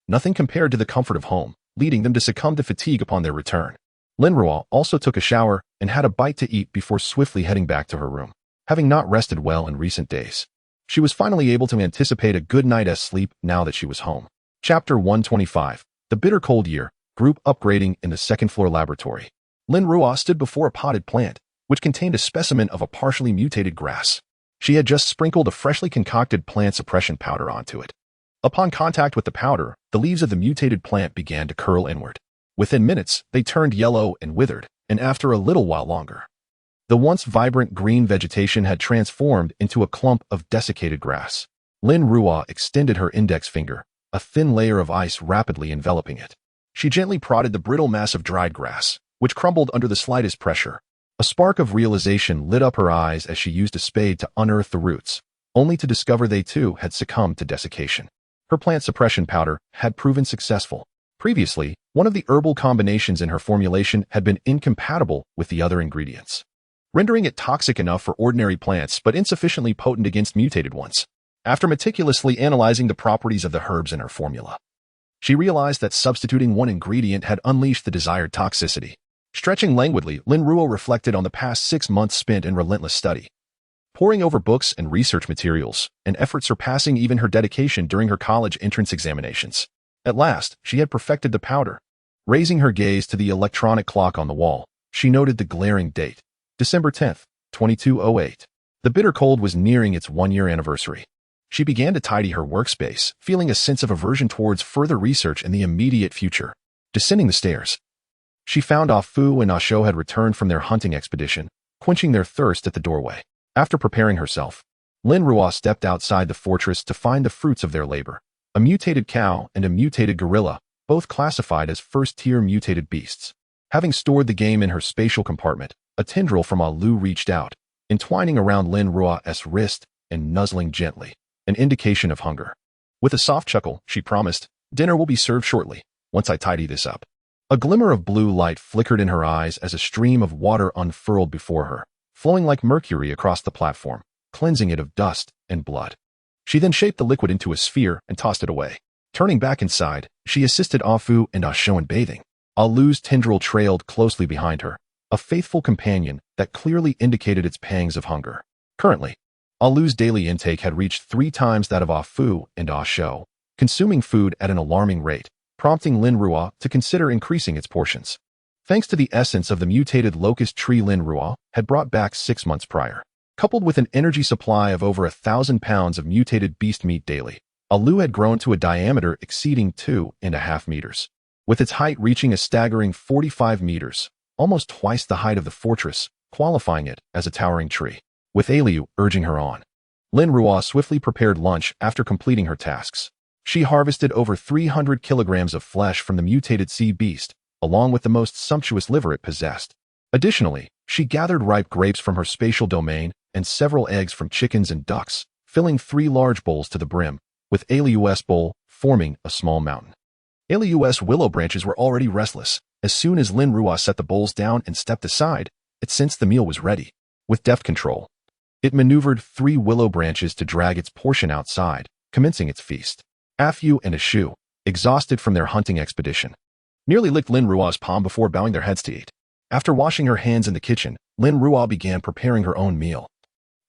nothing compared to the comfort of home, leading them to succumb to fatigue upon their return. Lin Ruo also took a shower and had a bite to eat before swiftly heading back to her room. Having not rested well in recent days, she was finally able to anticipate a good night's sleep now that she was home. Chapter 125. The Bitter Cold Year. Group upgrading in the second-floor laboratory. Lin Ruo stood before a potted plant, which contained a specimen of a partially mutated grass. She had just sprinkled a freshly concocted plant suppression powder onto it. Upon contact with the powder, the leaves of the mutated plant began to curl inward. Within minutes, they turned yellow and withered, and after a little while longer, the once vibrant green vegetation had transformed into a clump of desiccated grass. Lin Ruo extended her index finger, a thin layer of ice rapidly enveloping it. She gently prodded the brittle mass of dried grass, which crumbled under the slightest pressure. A spark of realization lit up her eyes as she used a spade to unearth the roots, only to discover they too had succumbed to desiccation. Her plant suppression powder had proven successful. Previously, one of the herbal combinations in her formulation had been incompatible with the other ingredients, rendering it toxic enough for ordinary plants but insufficiently potent against mutated ones. After meticulously analyzing the properties of the herbs in her formula, she realized that substituting one ingredient had unleashed the desired toxicity. Stretching languidly, Lin Ruo reflected on the past 6 months spent in relentless study, poring over books and research materials, an effort surpassing even her dedication during her college entrance examinations. At last, she had perfected the powder. Raising her gaze to the electronic clock on the wall, she noted the glaring date, December 10th, 2208. The bitter cold was nearing its 1-year anniversary. She began to tidy her workspace, feeling a sense of aversion towards further research in the immediate future. Descending the stairs, she found Ah Fu and Ah Shou had returned from their hunting expedition, quenching their thirst at the doorway. After preparing herself, Lin Ruo stepped outside the fortress to find the fruits of their labor. A mutated cow and a mutated gorilla, both classified as first-tier mutated beasts. Having stored the game in her spatial compartment, a tendril from Ah Lu reached out, entwining around Lin Ruo's wrist and nuzzling gently, an indication of hunger. With a soft chuckle, she promised, "Dinner will be served shortly, once I tidy this up." A glimmer of blue light flickered in her eyes as a stream of water unfurled before her, flowing like mercury across the platform, cleansing it of dust and blood. She then shaped the liquid into a sphere and tossed it away. Turning back inside, she assisted Ah Fu and Ah Shou in bathing. Ah Lu's tendril trailed closely behind her, a faithful companion that clearly indicated its pangs of hunger. Currently, Ah Lu's daily intake had reached 3 times that of Ah Fu and Ah Shou, consuming food at an alarming rate, prompting Lin Ruo to consider increasing its portions. Thanks to the essence of the mutated locust tree Lin Ruo had brought back 6 months prior, coupled with an energy supply of over 1,000 pounds of mutated beast meat daily, Ah Lu had grown to a diameter exceeding 2.5 meters, with its height reaching a staggering 45 meters, almost twice the height of the fortress, qualifying it as a towering tree. With Aliu urging her on, Lin Ruo swiftly prepared lunch after completing her tasks. She harvested over 300 kilograms of flesh from the mutated sea beast, along with the most sumptuous liver it possessed. Additionally, she gathered ripe grapes from her spatial domain and several eggs from chickens and ducks, filling 3 large bowls to the brim, with Aliu's bowl forming a small mountain. Aliu's willow branches were already restless. As soon as Lin Ruo set the bowls down and stepped aside, it sensed the meal was ready. With deft control, it maneuvered 3 willow branches to drag its portion outside, commencing its feast. Afu and Ashu, exhausted from their hunting expedition, nearly licked Lin Ruo's palm before bowing their heads to eat. After washing her hands in the kitchen, Lin Ruo began preparing her own meal,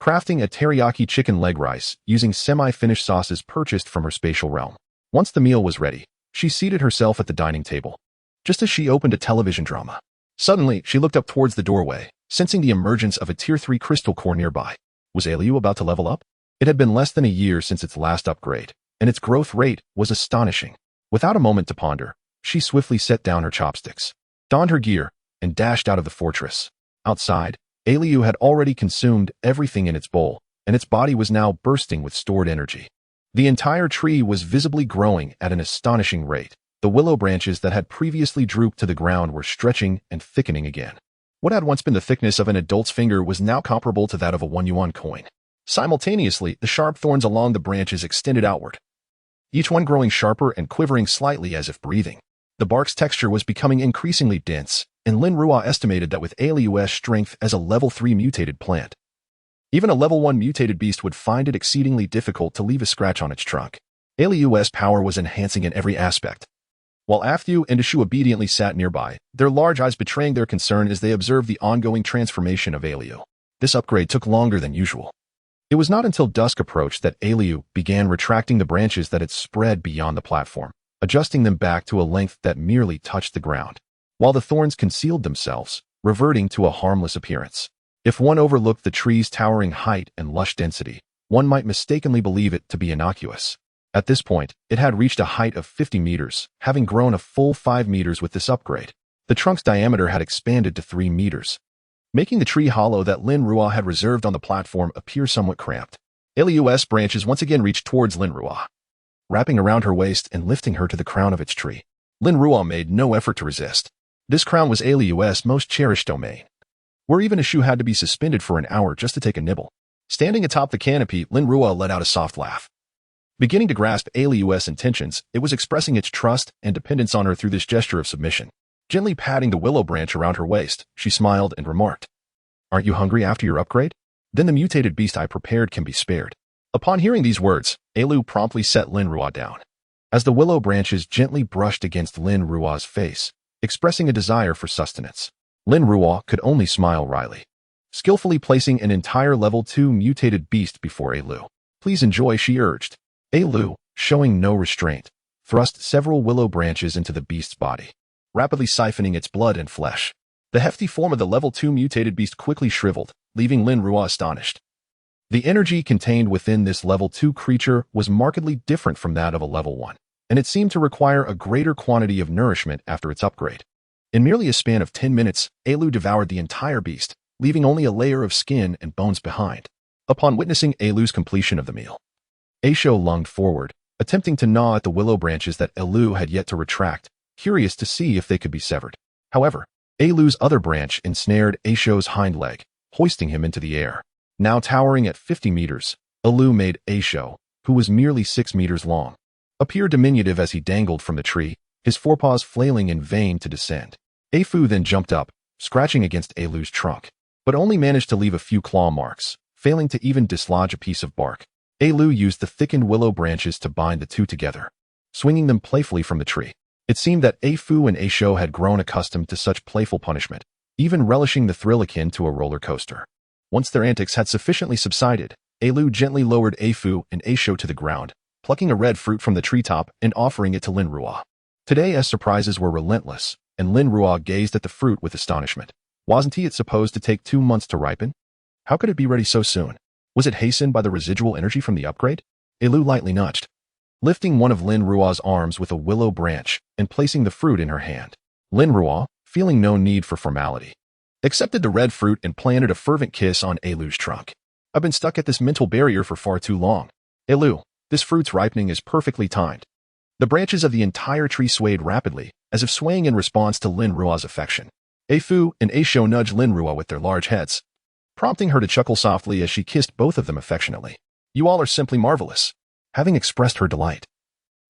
crafting a teriyaki chicken leg rice using semi-finished sauces purchased from her spatial realm. Once the meal was ready, she seated herself at the dining table. Just as she opened a television drama, suddenly she looked up towards the doorway, sensing the emergence of a Tier 3 crystal core nearby. Was Aliu about to level up? It had been less than a year since its last upgrade, and its growth rate was astonishing. Without a moment to ponder, she swiftly set down her chopsticks, donned her gear, and dashed out of the fortress. Outside, Aliu had already consumed everything in its bowl, and its body was now bursting with stored energy. The entire tree was visibly growing at an astonishing rate. The willow branches that had previously drooped to the ground were stretching and thickening again. What had once been the thickness of an adult's finger was now comparable to that of a 1 yuan coin. Simultaneously, the sharp thorns along the branches extended outward, each one growing sharper and quivering slightly as if breathing. The bark's texture was becoming increasingly dense, and Lin Ruo estimated that with Aliu's strength as a level 3 mutated plant, even a level 1 mutated beast would find it exceedingly difficult to leave a scratch on its trunk. Aliu's power was enhancing in every aspect. While Afu and Ashu obediently sat nearby, their large eyes betraying their concern as they observed the ongoing transformation of Aliu. This upgrade took longer than usual. It was not until dusk approached that Aliu began retracting the branches that had spread beyond the platform, adjusting them back to a length that merely touched the ground, while the thorns concealed themselves, reverting to a harmless appearance. If one overlooked the tree's towering height and lush density, one might mistakenly believe it to be innocuous. At this point, it had reached a height of 50 meters, having grown a full 5 meters with this upgrade. The trunk's diameter had expanded to 3 meters, making the tree hollow that Lin Ruo had reserved on the platform appear somewhat cramped. Aliu's branches once again reached towards Lin Ruo, wrapping around her waist and lifting her to the crown of its tree. Lin Ruo made no effort to resist. This crown was Aliu's most cherished domain, where even Ashu had to be suspended for an hour just to take a nibble. Standing atop the canopy, Lin Ruo let out a soft laugh. Beginning to grasp Aliu's intentions, it was expressing its trust and dependence on her through this gesture of submission. Gently patting the willow branch around her waist, she smiled and remarked, "Aren't you hungry after your upgrade? Then the mutated beast I prepared can be spared." Upon hearing these words, Aliu promptly set Lin Ruo down, as the willow branches gently brushed against Lin Ruo's face, expressing a desire for sustenance. Lin Ruo could only smile wryly, skillfully placing an entire level 2 mutated beast before Aliu. "Please enjoy," she urged. Aliu, showing no restraint, thrust several willow branches into the beast's body, rapidly siphoning its blood and flesh. The hefty form of the level 2 mutated beast quickly shriveled, leaving Lin Ruo astonished. The energy contained within this level 2 creature was markedly different from that of a level 1, and it seemed to require a greater quantity of nourishment after its upgrade. In merely a span of 10 minutes, Aliu devoured the entire beast, leaving only a layer of skin and bones behind. Upon witnessing Aliu's completion of the meal, Asho lunged forward, attempting to gnaw at the willow branches that Aliu had yet to retract, curious to see if they could be severed. However, Aliu's other branch ensnared Asho's hind leg, hoisting him into the air. Now towering at 50 meters, Aliu made Asho, who was merely 6 meters long, appear diminutive as he dangled from the tree, his forepaws flailing in vain to descend. Afu then jumped up, scratching against Aliu's trunk, but only managed to leave a few claw marks, failing to even dislodge a piece of bark. Aliu used the thickened willow branches to bind the two together, swinging them playfully from the tree. It seemed that Afu and Asho had grown accustomed to such playful punishment, even relishing the thrill akin to a roller coaster. Once their antics had sufficiently subsided, Aliu gently lowered Afu and Asho to the ground, plucking a red fruit from the treetop and offering it to Lin Ruo. Today's surprises were relentless, and Lin Ruo gazed at the fruit with astonishment. Wasn't it supposed to take 2 months to ripen? How could it be ready so soon? Was it hastened by the residual energy from the upgrade? Aliu lightly nudged, lifting one of Lin Ruo's arms with a willow branch and placing the fruit in her hand. Lin Ruo, feeling no need for formality, accepted the red fruit and planted a fervent kiss on Aliu's trunk. "I've been stuck at this mental barrier for far too long. Aliu, This fruit's ripening is perfectly timed. The branches of the entire tree swayed rapidly, as if swaying in response to Lin Ruo's affection. A Fu and A Shou nudged Lin Ruo with their large heads, prompting her to chuckle softly as she kissed both of them affectionately. You all are simply marvelous. Having expressed her delight,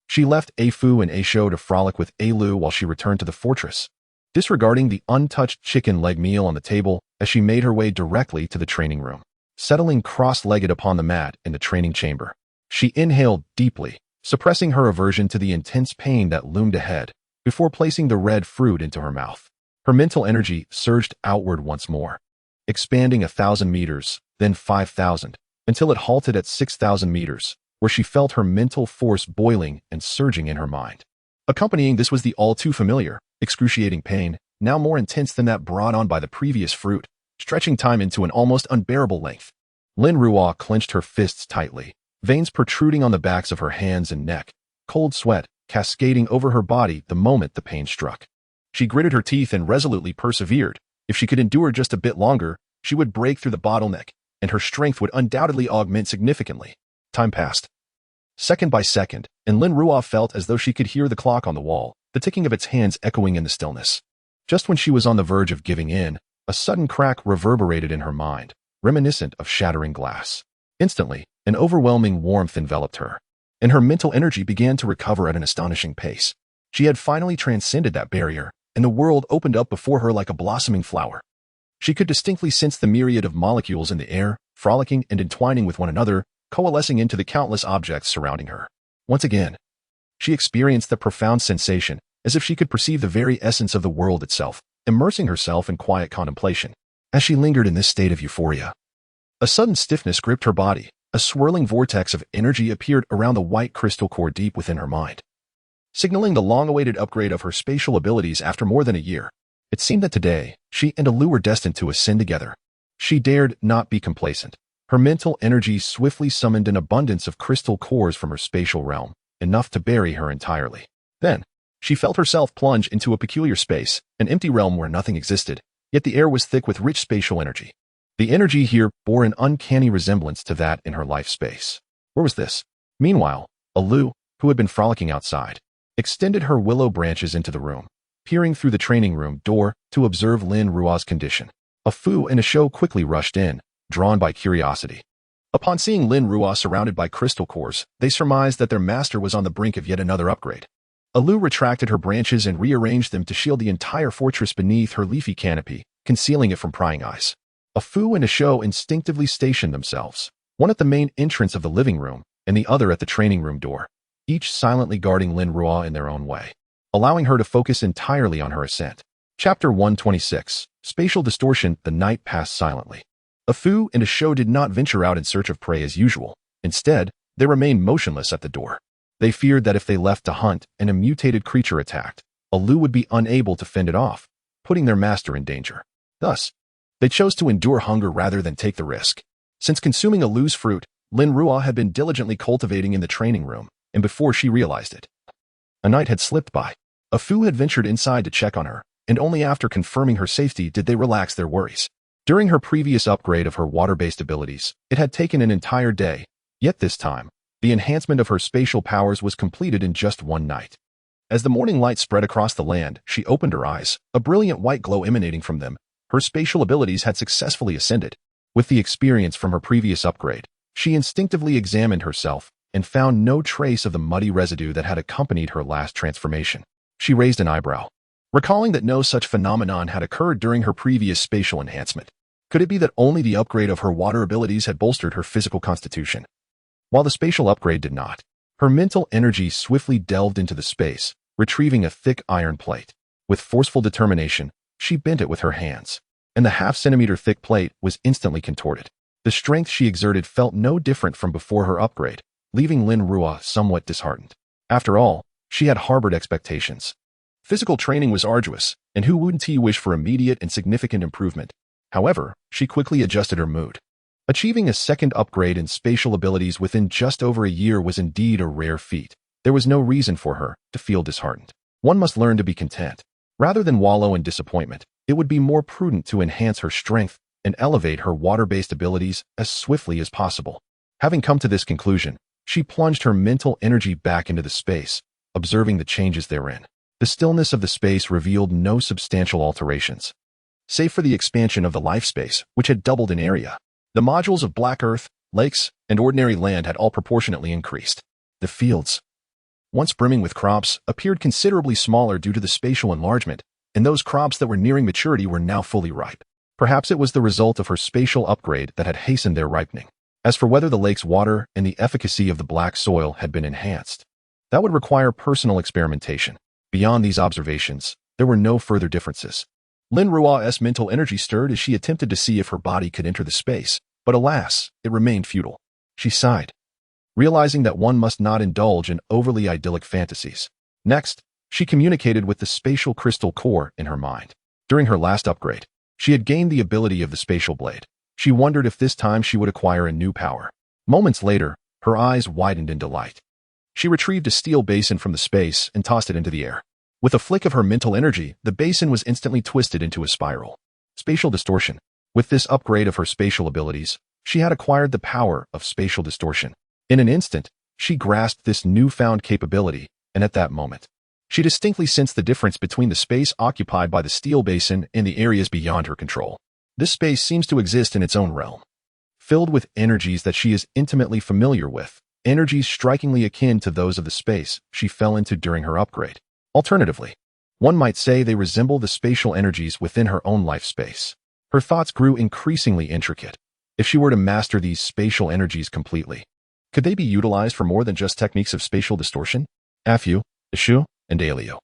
she left A Fu and A Shou to frolic with A Lu while she returned to the fortress, disregarding the untouched chicken leg meal on the table as she made her way directly to the training room. Settling cross-legged upon the mat in the training chamber, she inhaled deeply, suppressing her aversion to the intense pain that loomed ahead before placing the red fruit into her mouth. Her mental energy surged outward once more, expanding 1,000 meters, then 5,000, until it halted at 6,000 meters, where she felt her mental force boiling and surging in her mind. Accompanying this was the all-too-familiar, excruciating pain, now more intense than that brought on by the previous fruit, stretching time into an almost unbearable length. Lin Ruo clenched her fists tightly, veins protruding on the backs of her hands and neck, cold sweat cascading over her body the moment the pain struck. She gritted her teeth and resolutely persevered. If she could endure just a bit longer, she would break through the bottleneck, and her strength would undoubtedly augment significantly. Time passed, second by second, and Lin Ruo felt as though she could hear the clock on the wall, the ticking of its hands echoing in the stillness. Just when she was on the verge of giving in, a sudden crack reverberated in her mind, reminiscent of shattering glass. Instantly, an overwhelming warmth enveloped her, and her mental energy began to recover at an astonishing pace. She had finally transcended that barrier, and the world opened up before her like a blossoming flower. She could distinctly sense the myriad of molecules in the air, frolicking and entwining with one another, coalescing into the countless objects surrounding her. Once again, she experienced the profound sensation, as if she could perceive the very essence of the world itself, immersing herself in quiet contemplation. As she lingered in this state of euphoria, a sudden stiffness gripped her body. A swirling vortex of energy appeared around the white crystal core deep within her mind, signaling the long-awaited upgrade of her spatial abilities after more than a year. It seemed that today, she and Alu were destined to ascend together. She dared not be complacent. Her mental energy swiftly summoned an abundance of crystal cores from her spatial realm, enough to bury her entirely. Then, she felt herself plunge into a peculiar space, an empty realm where nothing existed, yet the air was thick with rich spatial energy. The energy here bore an uncanny resemblance to that in her life space. Where was this? Meanwhile, Alu, who had been frolicking outside, extended her willow branches into the room, peering through the training room door to observe Lin Ruo's condition. A Fu and a Shou quickly rushed in, drawn by curiosity. Upon seeing Lin Ruo surrounded by crystal cores, they surmised that their master was on the brink of yet another upgrade. Alu retracted her branches and rearranged them to shield the entire fortress beneath her leafy canopy, concealing it from prying eyes. A Fu and a Shou instinctively stationed themselves, one at the main entrance of the living room and the other at the training room door, each silently guarding Lin Ruo in their own way, allowing her to focus entirely on her ascent. Chapter 126, Spatial Distortion. The night passed silently. A Fu and a Shou did not venture out in search of prey as usual. Instead, they remained motionless at the door. They feared that if they left to hunt and a mutated creature attacked, Alu would be unable to fend it off, putting their master in danger. Thus, they chose to endure hunger rather than take the risk. Since consuming Alu's fruit, Lin Ruo had been diligently cultivating in the training room, and before she realized it, a night had slipped by. A Fu had ventured inside to check on her, and only after confirming her safety did they relax their worries. During her previous upgrade of her water-based abilities, it had taken an entire day, yet this time, the enhancement of her spatial powers was completed in just one night. As the morning light spread across the land, she opened her eyes, a brilliant white glow emanating from them. Her spatial abilities had successfully ascended. With the experience from her previous upgrade, she instinctively examined herself and found no trace of the muddy residue that had accompanied her last transformation. She raised an eyebrow, recalling that no such phenomenon had occurred during her previous spatial enhancement. Could it be that only the upgrade of her water abilities had bolstered her physical constitution, while the spatial upgrade did not? Her mental energy swiftly delved into the space, retrieving a thick iron plate. With forceful determination, she bent it with her hands, and the half-centimeter thick plate was instantly contorted. The strength she exerted felt no different from before her upgrade, leaving Lin Ruo somewhat disheartened. After all, she had harbored expectations. Physical training was arduous, and who wouldn't wish for immediate and significant improvement? However, she quickly adjusted her mood. Achieving a second upgrade in spatial abilities within just over a year was indeed a rare feat. There was no reason for her to feel disheartened. One must learn to be content. Rather than wallow in disappointment, it would be more prudent to enhance her strength and elevate her water-based abilities as swiftly as possible. Having come to this conclusion, She plunged her mental energy back into the space, observing the changes therein. The stillness of the space revealed no substantial alterations, save for the expansion of the life space, which had doubled in area. The modules of black earth, lakes, and ordinary land had all proportionately increased. The fields, once brimming with crops, appeared considerably smaller due to the spatial enlargement, and those crops that were nearing maturity were now fully ripe. Perhaps it was the result of her spatial upgrade that had hastened their ripening. As for whether the lake's water and the efficacy of the black soil had been enhanced, that would require personal experimentation. Beyond these observations, there were no further differences. Lin Ruo's mental energy stirred as she attempted to see if her body could enter the space, but alas, it remained futile. She sighed, realizing that one must not indulge in overly idyllic fantasies. Next, she communicated with the spatial crystal core in her mind. During her last upgrade, she had gained the ability of the spatial blade. She wondered if this time she would acquire a new power. Moments later, her eyes widened in delight. She retrieved a steel basin from the space and tossed it into the air. With a flick of her mental energy, the basin was instantly twisted into a spiral. Spatial distortion. With this upgrade of her spatial abilities, she had acquired the power of spatial distortion. In an instant, she grasped this newfound capability, and at that moment, she distinctly sensed the difference between the space occupied by the steel basin and the areas beyond her control. This space seems to exist in its own realm, filled with energies that she is intimately familiar with, energies strikingly akin to those of the space she fell into during her upgrade. Alternatively, one might say they resemble the spatial energies within her own life space. Her thoughts grew increasingly intricate. If she were to master these spatial energies completely, could they be utilized for more than just techniques of spatial distortion? Afu, Ishu, and Alio,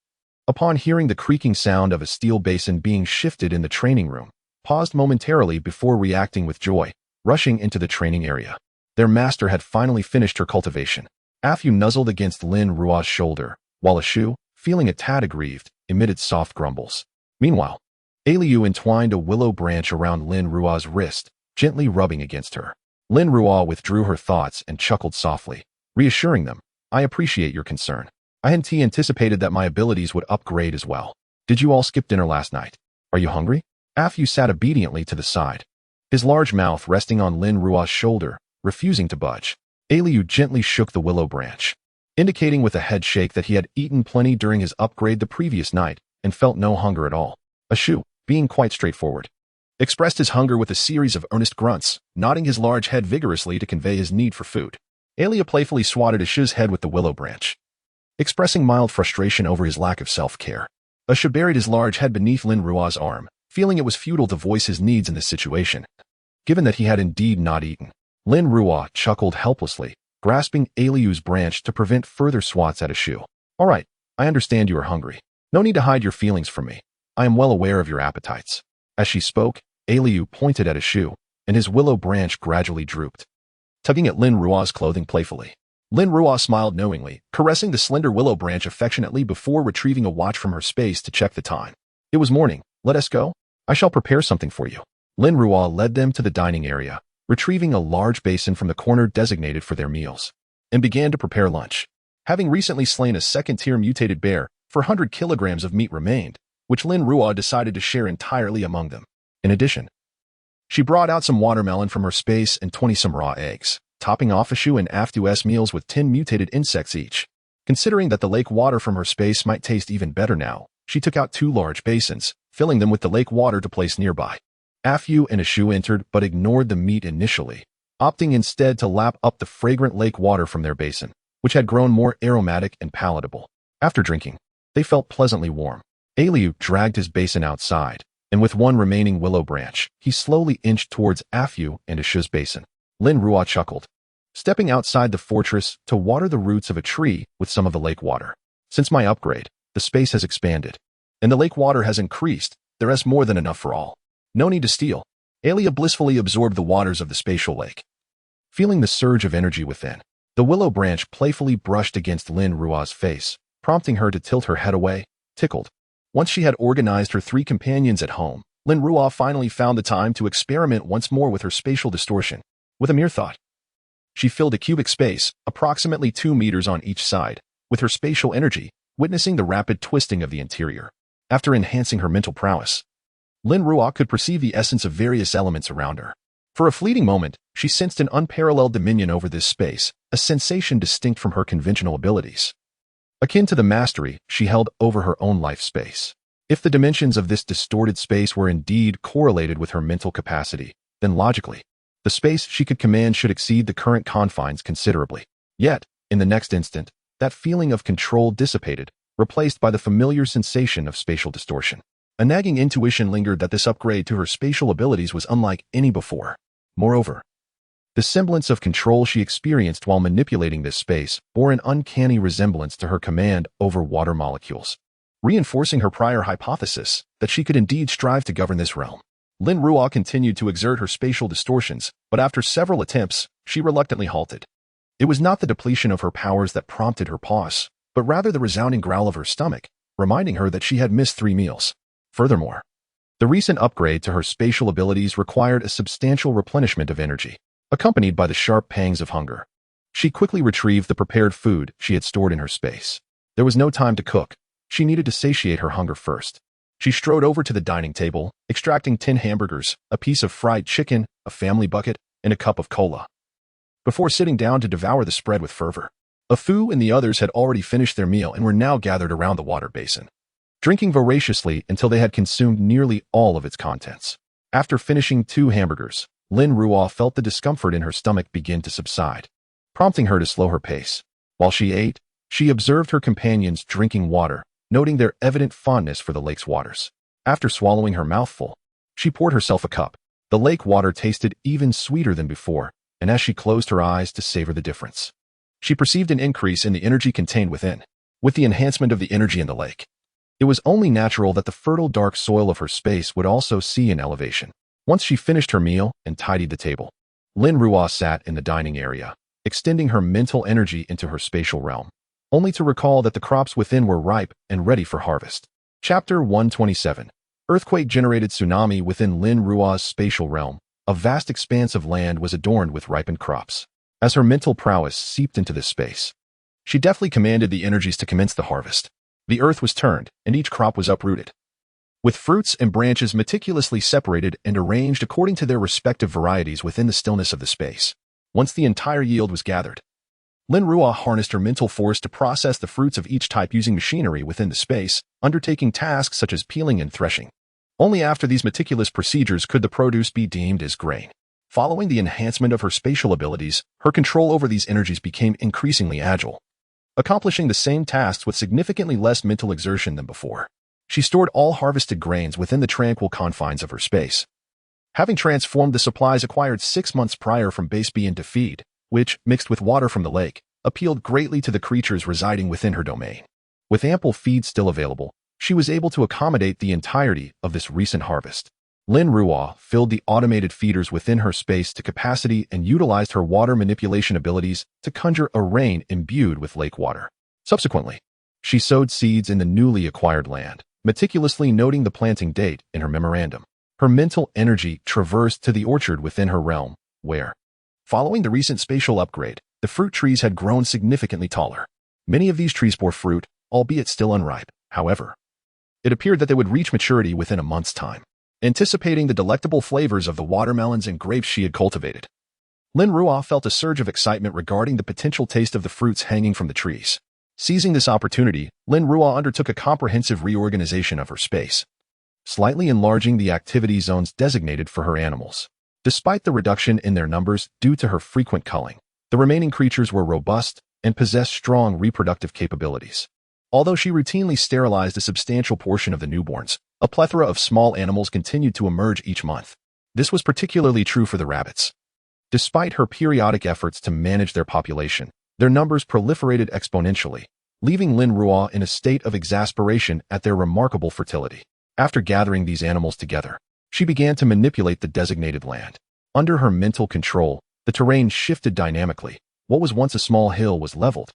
upon hearing the creaking sound of a steel basin being shifted in the training room, paused momentarily before reacting with joy, rushing into the training area. Their master had finally finished her cultivation. Afu nuzzled against Lin Ruo's shoulder, while Ishu, feeling a tad aggrieved, emitted soft grumbles. Meanwhile, Alio entwined a willow branch around Lin Ruo's wrist, gently rubbing against her. Lin Ruo withdrew her thoughts and chuckled softly, reassuring them, "I appreciate your concern. I hadn't anticipated that my abilities would upgrade as well. Did you all skip dinner last night? Are you hungry?" Afu sat obediently to the side, his large mouth resting on Lin Ruo's shoulder, refusing to budge. Alio gently shook the willow branch, indicating with a head shake that he had eaten plenty during his upgrade the previous night and felt no hunger at all. Ishu, being quite straightforward, expressed his hunger with a series of earnest grunts, nodding his large head vigorously to convey his need for food. Alio playfully swatted Ishu's head with the willow branch, expressing mild frustration over his lack of self-care. Ishu buried his large head beneath Lin Ruo's arm, feeling it was futile to voice his needs in this situation, given that he had indeed not eaten. Lin Ruo chuckled helplessly, grasping Alio's branch to prevent further swats at Ishu. "All right, I understand you are hungry. No need to hide your feelings from me. I am well aware of your appetites." As she spoke, Alio pointed at Ishu, and his willow branch gradually drooped, tugging at Lin Ruo's clothing playfully. Lin Ruo smiled knowingly, caressing the slender willow branch affectionately before retrieving a watch from her space to check the time. "It was morning. Let us go. I shall prepare something for you." Lin Ruo led them to the dining area, retrieving a large basin from the corner designated for their meals, and began to prepare lunch. Having recently slain a second-tier mutated bear, 400 kilograms of meat remained, which Lin Ruo decided to share entirely among them. In addition, she brought out some watermelon from her space and 20 some raw eggs, topping off Ishu and Aftu's meals with 10 mutated insects each. Considering that the lake water from her space might taste even better now, she took out 2 large basins, filling them with the lake water to place nearby. Afu and Ishu entered but ignored the meat initially, opting instead to lap up the fragrant lake water from their basin, which had grown more aromatic and palatable. After drinking, they felt pleasantly warm. Alio dragged his basin outside, and with one remaining willow branch, he slowly inched towards Afu and Ishu's basin. Lin Ruo chuckled, stepping outside the fortress to water the roots of a tree with some of the lake water. "Since my upgrade, the space has expanded, and the lake water has increased. There is more than enough for all. No need to steal." Alio blissfully absorbed the waters of the spatial lake. Feeling the surge of energy within, the willow branch playfully brushed against Lin Ruo's face, prompting her to tilt her head away, tickled. Once she had organized her 3 companions at home, Lin Ruo finally found the time to experiment once more with her spatial distortion. With a mere thought, she filled a cubic space, approximately 2 meters on each side, with her spatial energy, witnessing the rapid twisting of the interior. After enhancing her mental prowess, Lin Ruo could perceive the essence of various elements around her. For a fleeting moment, she sensed an unparalleled dominion over this space, a sensation distinct from her conventional abilities. Akin to the mastery she held over her own life space. If the dimensions of this distorted space were indeed correlated with her mental capacity, then logically, the space she could command should exceed the current confines considerably. Yet, in the next instant, that feeling of control dissipated, replaced by the familiar sensation of spatial distortion. A nagging intuition lingered that this upgrade to her spatial abilities was unlike any before. Moreover, the semblance of control she experienced while manipulating this space bore an uncanny resemblance to her command over water molecules, reinforcing her prior hypothesis that she could indeed strive to govern this realm. Lin Ruo continued to exert her spatial distortions, but after several attempts, she reluctantly halted. It was not the depletion of her powers that prompted her pause, but rather the resounding growl of her stomach, reminding her that she had missed 3 meals. Furthermore, the recent upgrade to her spatial abilities required a substantial replenishment of energy, accompanied by the sharp pangs of hunger. She quickly retrieved the prepared food she had stored in her space. There was no time to cook. She needed to satiate her hunger first. She strode over to the dining table, extracting 10 hamburgers, a piece of fried chicken, a family bucket, and a cup of cola. Before sitting down to devour the spread with fervor, Afu and the others had already finished their meal and were now gathered around the water basin, drinking voraciously until they had consumed nearly all of its contents. After finishing 2 hamburgers, Lin Ruo felt the discomfort in her stomach begin to subside, prompting her to slow her pace. While she ate, she observed her companions drinking water, noting their evident fondness for the lake's waters. After swallowing her mouthful, she poured herself a cup. The lake water tasted even sweeter than before, and as she closed her eyes to savor the difference, she perceived an increase in the energy contained within. With the enhancement of the energy in the lake, it was only natural that the fertile dark soil of her space would also see an elevation. Once she finished her meal and tidied the table, Lin Ruo sat in the dining area, extending her mental energy into her spatial realm, only to recall that the crops within were ripe and ready for harvest. Chapter 127. Earthquake-generated tsunami within Lin Ruo's spatial realm. A vast expanse of land was adorned with ripened crops. As her mental prowess seeped into this space, she deftly commanded the energies to commence the harvest. The earth was turned, and each crop was uprooted, with fruits and branches meticulously separated and arranged according to their respective varieties within the stillness of the space. Once the entire yield was gathered, Lin Ruo harnessed her mental force to process the fruits of each type using machinery within the space, undertaking tasks such as peeling and threshing. Only after these meticulous procedures could the produce be deemed as grain. Following the enhancement of her spatial abilities, her control over these energies became increasingly agile, accomplishing the same tasks with significantly less mental exertion than before. She stored all harvested grains within the tranquil confines of her space, having transformed the supplies acquired 6 months prior from base B into feed, which, mixed with water from the lake, appealed greatly to the creatures residing within her domain. With ample feed still available, she was able to accommodate the entirety of this recent harvest. Lin Ruo filled the automated feeders within her space to capacity and utilized her water manipulation abilities to conjure a rain imbued with lake water. Subsequently, she sowed seeds in the newly acquired land, meticulously noting the planting date in her memorandum. Her mental energy traversed to the orchard within her realm, where, following the recent spatial upgrade, the fruit trees had grown significantly taller. Many of these trees bore fruit, albeit still unripe. However, it appeared that they would reach maturity within a month's time. Anticipating the delectable flavors of the watermelons and grapes she had cultivated, Lin Ruo felt a surge of excitement regarding the potential taste of the fruits hanging from the trees. Seizing this opportunity, Lin Ruo undertook a comprehensive reorganization of her space, slightly enlarging the activity zones designated for her animals. Despite the reduction in their numbers due to her frequent culling, the remaining creatures were robust and possessed strong reproductive capabilities. Although she routinely sterilized a substantial portion of the newborns, a plethora of small animals continued to emerge each month. This was particularly true for the rabbits. Despite her periodic efforts to manage their population, their numbers proliferated exponentially, leaving Lin Ruo in a state of exasperation at their remarkable fertility. After gathering these animals together, she began to manipulate the designated land. Under her mental control, the terrain shifted dynamically. What was once a small hill was leveled,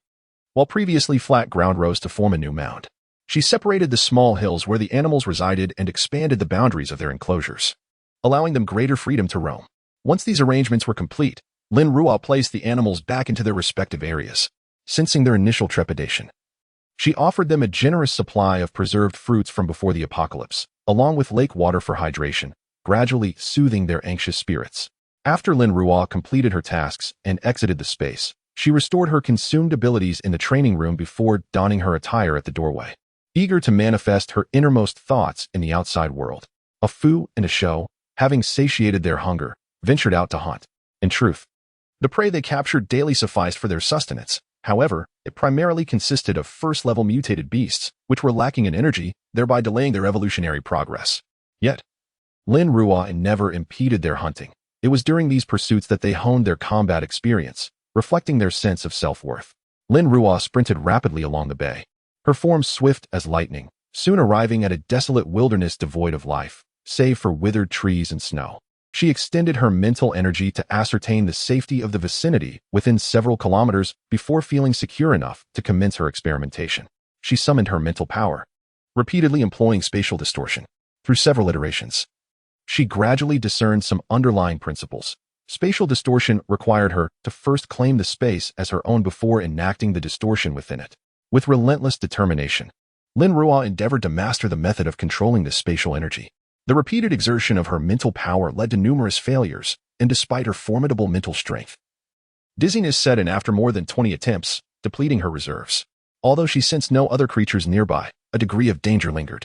while previously flat ground rose to form a new mound. She separated the small hills where the animals resided and expanded the boundaries of their enclosures, allowing them greater freedom to roam. Once these arrangements were complete, Lin Ruo placed the animals back into their respective areas. Sensing their initial trepidation, she offered them a generous supply of preserved fruits from before the apocalypse, along with lake water for hydration, gradually soothing their anxious spirits. After Lin Ruo completed her tasks and exited the space, she restored her consumed abilities in the training room before donning her attire at the doorway. Eager to manifest her innermost thoughts in the outside world, a Fu and a Shou, having satiated their hunger, ventured out to hunt. In truth, the prey they captured daily sufficed for their sustenance. However, it primarily consisted of first-level mutated beasts, which were lacking in energy, thereby delaying their evolutionary progress. Yet, Lin Ruo never impeded their hunting. It was during these pursuits that they honed their combat experience, reflecting their sense of self-worth. Lin Ruo sprinted rapidly along the bay, her form swift as lightning, soon arriving at a desolate wilderness devoid of life, save for withered trees and snow. She extended her mental energy to ascertain the safety of the vicinity within several kilometers before feeling secure enough to commence her experimentation. She summoned her mental power, repeatedly employing spatial distortion. Through several iterations, she gradually discerned some underlying principles. Spatial distortion required her to first claim the space as her own before enacting the distortion within it. With relentless determination, Lin Ruo endeavored to master the method of controlling this spatial energy. The repeated exertion of her mental power led to numerous failures, and despite her formidable mental strength, dizziness set in after more than 20 attempts, depleting her reserves. Although she sensed no other creatures nearby, a degree of danger lingered,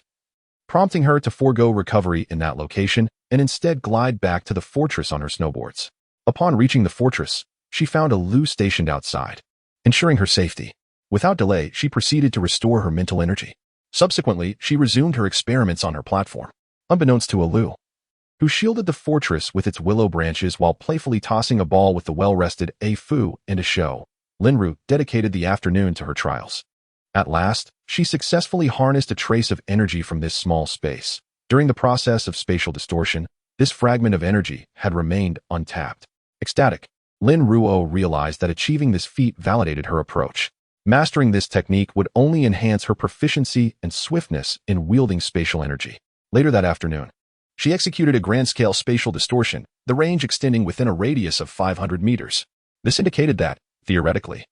prompting her to forego recovery in that location and instead glide back to the fortress on her snowboards. Upon reaching the fortress, she found a Lu stationed outside, ensuring her safety. Without delay, she proceeded to restore her mental energy. Subsequently, she resumed her experiments on her platform. Unbeknownst to a Lu, who shielded the fortress with its willow branches while playfully tossing a ball with the well-rested a Fu and a Shou, Lin Ruo dedicated the afternoon to her trials. At last, she successfully harnessed a trace of energy from this small space. During the process of spatial distortion, this fragment of energy had remained untapped. Ecstatic, Lin Ruo realized that achieving this feat validated her approach. Mastering this technique would only enhance her proficiency and swiftness in wielding spatial energy. Later that afternoon, she executed a grand-scale spatial distortion, the range extending within a radius of 500 meters. This indicated that, theoretically,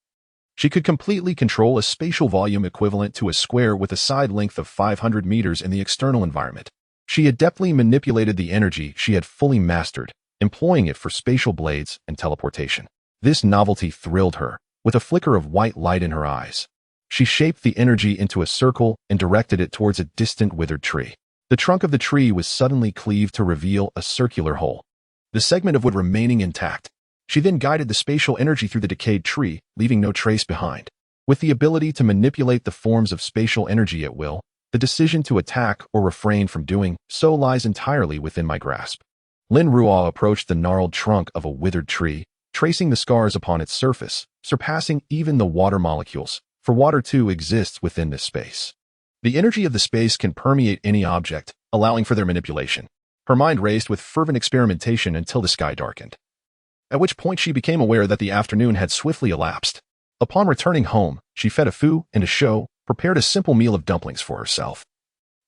she could completely control a spatial volume equivalent to a square with a side length of 500 meters in the external environment. She adeptly manipulated the energy she had fully mastered, employing it for spatial blades and teleportation. This novelty thrilled her, with a flicker of white light in her eyes. She shaped the energy into a circle and directed it towards a distant withered tree. The trunk of the tree was suddenly cleaved to reveal a circular hole, the segment of wood remaining intact. She then guided the spatial energy through the decayed tree, leaving no trace behind. With the ability to manipulate the forms of spatial energy at will, the decision to attack or refrain from doing so lies entirely within my grasp. Lin Ruo approached the gnarled trunk of a withered tree, tracing the scars upon its surface, surpassing even the water molecules, for water too exists within this space. The energy of the space can permeate any object, allowing for their manipulation. Her mind raced with fervent experimentation until the sky darkened, at which point she became aware that the afternoon had swiftly elapsed. Upon returning home, she fed a Fu and a Shou, prepared a simple meal of dumplings for herself,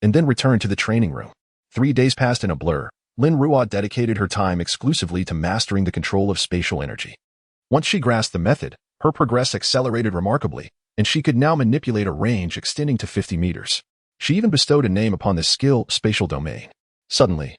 and then returned to the training room. 3 days passed in a blur. Lin Ruo dedicated her time exclusively to mastering the control of spatial energy. Once she grasped the method, her progress accelerated remarkably, and she could now manipulate a range extending to 50 meters. She even bestowed a name upon this skill, spatial domain. Suddenly,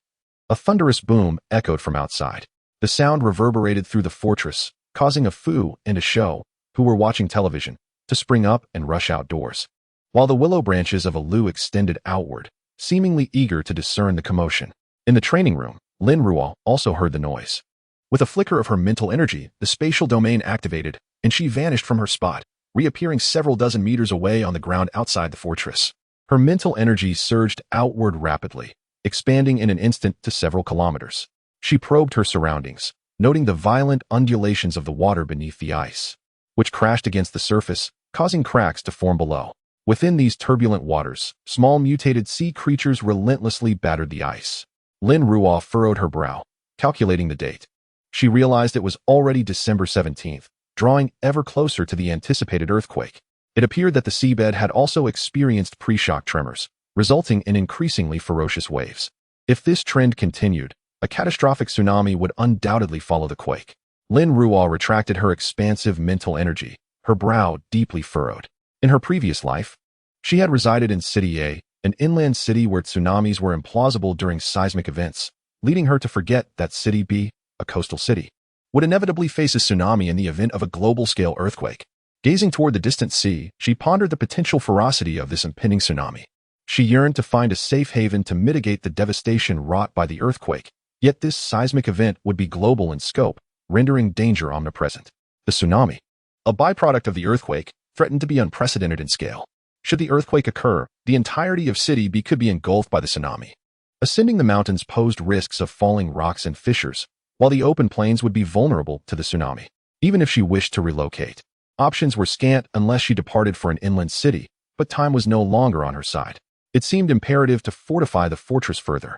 a thunderous boom echoed from outside. The sound reverberated through the fortress, causing a Fu and a Shou, who were watching television, to spring up and rush outdoors, while the willow branches of a Lu extended outward, seemingly eager to discern the commotion. In the training room, Lin Ruo also heard the noise. With a flicker of her mental energy, the spatial domain activated, and she vanished from her spot, reappearing several dozen meters away on the ground outside the fortress. Her mental energy surged outward rapidly, expanding in an instant to several kilometers. She probed her surroundings, noting the violent undulations of the water beneath the ice, which crashed against the surface, causing cracks to form below. Within these turbulent waters, small mutated sea creatures relentlessly battered the ice. Lin Ruo furrowed her brow, calculating the date. She realized it was already December 17th, drawing ever closer to the anticipated earthquake. It appeared that the seabed had also experienced pre-shock tremors, resulting in increasingly ferocious waves. If this trend continued, a catastrophic tsunami would undoubtedly follow the quake. Lin Ruo retracted her expansive mental energy, her brow deeply furrowed. In her previous life, she had resided in City A, an inland city where tsunamis were implausible during seismic events, leading her to forget that City B, a coastal city, would inevitably face a tsunami in the event of a global-scale earthquake. Gazing toward the distant sea, she pondered the potential ferocity of this impending tsunami. She yearned to find a safe haven to mitigate the devastation wrought by the earthquake, yet this seismic event would be global in scope, rendering danger omnipresent. The tsunami, a byproduct of the earthquake, threatened to be unprecedented in scale. Should the earthquake occur, the entirety of city could be engulfed by the tsunami. Ascending the mountains posed risks of falling rocks and fissures, while the open plains would be vulnerable to the tsunami. Even if she wished to relocate, options were scant unless she departed for an inland city, but time was no longer on her side. It seemed imperative to fortify the fortress further.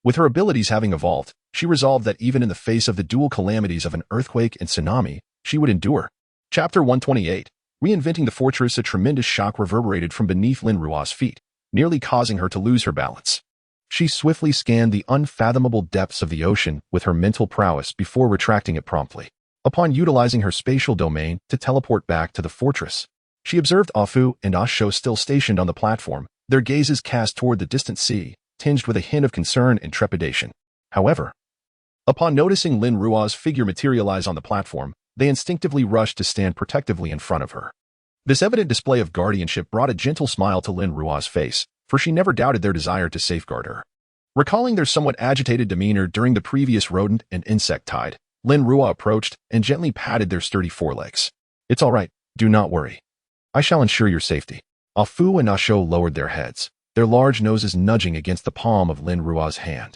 With her abilities having evolved, she resolved that even in the face of the dual calamities of an earthquake and tsunami, she would endure. Chapter 128. Reinventing the fortress. A tremendous shock reverberated from beneath Lin Ruo's feet, nearly causing her to lose her balance. She swiftly scanned the unfathomable depths of the ocean with her mental prowess before retracting it promptly. Upon utilizing her spatial domain to teleport back to the fortress, she observed Afu and Asho still stationed on the platform, their gazes cast toward the distant sea, tinged with a hint of concern and trepidation. However, upon noticing Lin Ruo's figure materialize on the platform, they instinctively rushed to stand protectively in front of her. This evident display of guardianship brought a gentle smile to Lin Ruo's face, for she never doubted their desire to safeguard her. Recalling their somewhat agitated demeanor during the previous rodent and insect tide, Lin Ruo approached and gently patted their sturdy forelegs. "It's all right, do not worry. I shall ensure your safety." Afu and Asho lowered their heads, their large noses nudging against the palm of Lin Ruo's hand,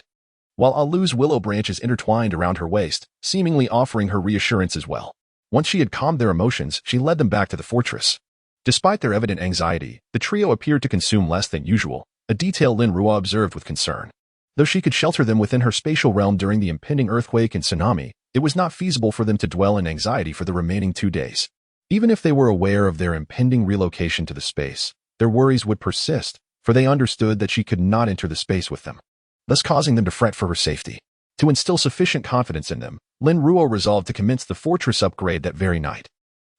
while Alu's willow branches intertwined around her waist, seemingly offering her reassurance as well. Once she had calmed their emotions, she led them back to the fortress. Despite their evident anxiety, the trio appeared to consume less than usual, a detail Lin Ruo observed with concern. Though she could shelter them within her spatial realm during the impending earthquake and tsunami, it was not feasible for them to dwell in anxiety for the remaining 2 days. Even if they were aware of their impending relocation to the space, their worries would persist, for they understood that she could not enter the space with them, thus causing them to fret for her safety. To instill sufficient confidence in them, Lin Ruo resolved to commence the fortress upgrade that very night.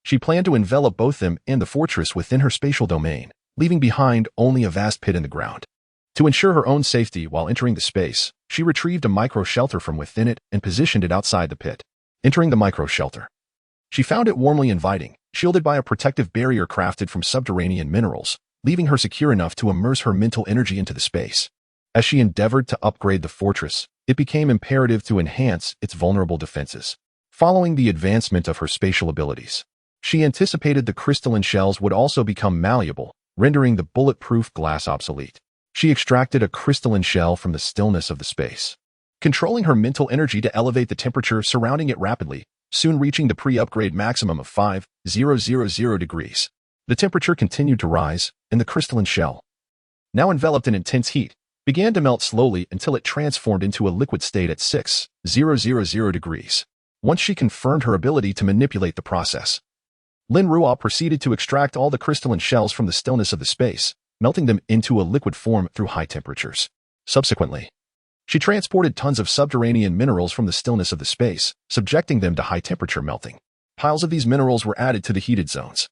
She planned to envelop both them and the fortress within her spatial domain, leaving behind only a vast pit in the ground. To ensure her own safety while entering the space, she retrieved a micro-shelter from within it and positioned it outside the pit. Entering the micro-shelter, she found it warmly inviting, shielded by a protective barrier crafted from subterranean minerals, leaving her secure enough to immerse her mental energy into the space. As she endeavored to upgrade the fortress, it became imperative to enhance its vulnerable defenses. Following the advancement of her spatial abilities, she anticipated the crystalline shells would also become malleable, rendering the bulletproof glass obsolete. She extracted a crystalline shell from the stillness of the space, controlling her mental energy to elevate the temperature surrounding it rapidly, soon reaching the pre-upgrade maximum of 5,000 degrees. The temperature continued to rise, and the crystalline shell, now enveloped in intense heat, began to melt slowly until it transformed into a liquid state at 6,000 degrees. Once she confirmed her ability to manipulate the process, Lin Ruo proceeded to extract all the crystalline shells from the stillness of the space, melting them into a liquid form through high temperatures. Subsequently, she transported tons of subterranean minerals from the stillness of the space, subjecting them to high-temperature melting. Piles of these minerals were added to the heated zones,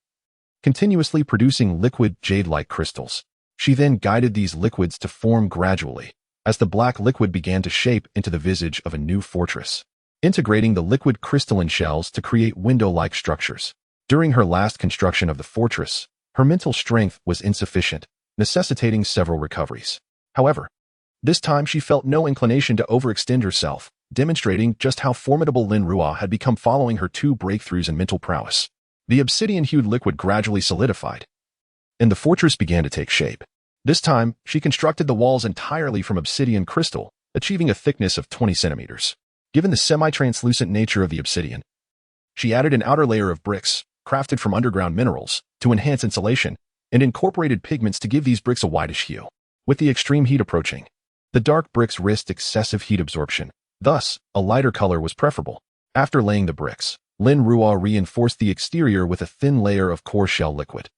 continuously producing liquid jade-like crystals. She then guided these liquids to form gradually, as the black liquid began to shape into the visage of a new fortress, integrating the liquid crystalline shells to create window-like structures. During her last construction of the fortress, her mental strength was insufficient, necessitating several recoveries. However, this time she felt no inclination to overextend herself, demonstrating just how formidable Lin Ruo had become following her 2 breakthroughs in mental prowess. The obsidian-hued liquid gradually solidified, and the fortress began to take shape. This time, she constructed the walls entirely from obsidian crystal, achieving a thickness of 20 centimeters. Given the semi-translucent nature of the obsidian, she added an outer layer of bricks, crafted from underground minerals, to enhance insulation, and incorporated pigments to give these bricks a whitish hue. With the extreme heat approaching, the dark bricks risked excessive heat absorption. Thus, a lighter color was preferable. After laying the bricks, Lin Ruo reinforced the exterior with a thin layer of core shell liquid.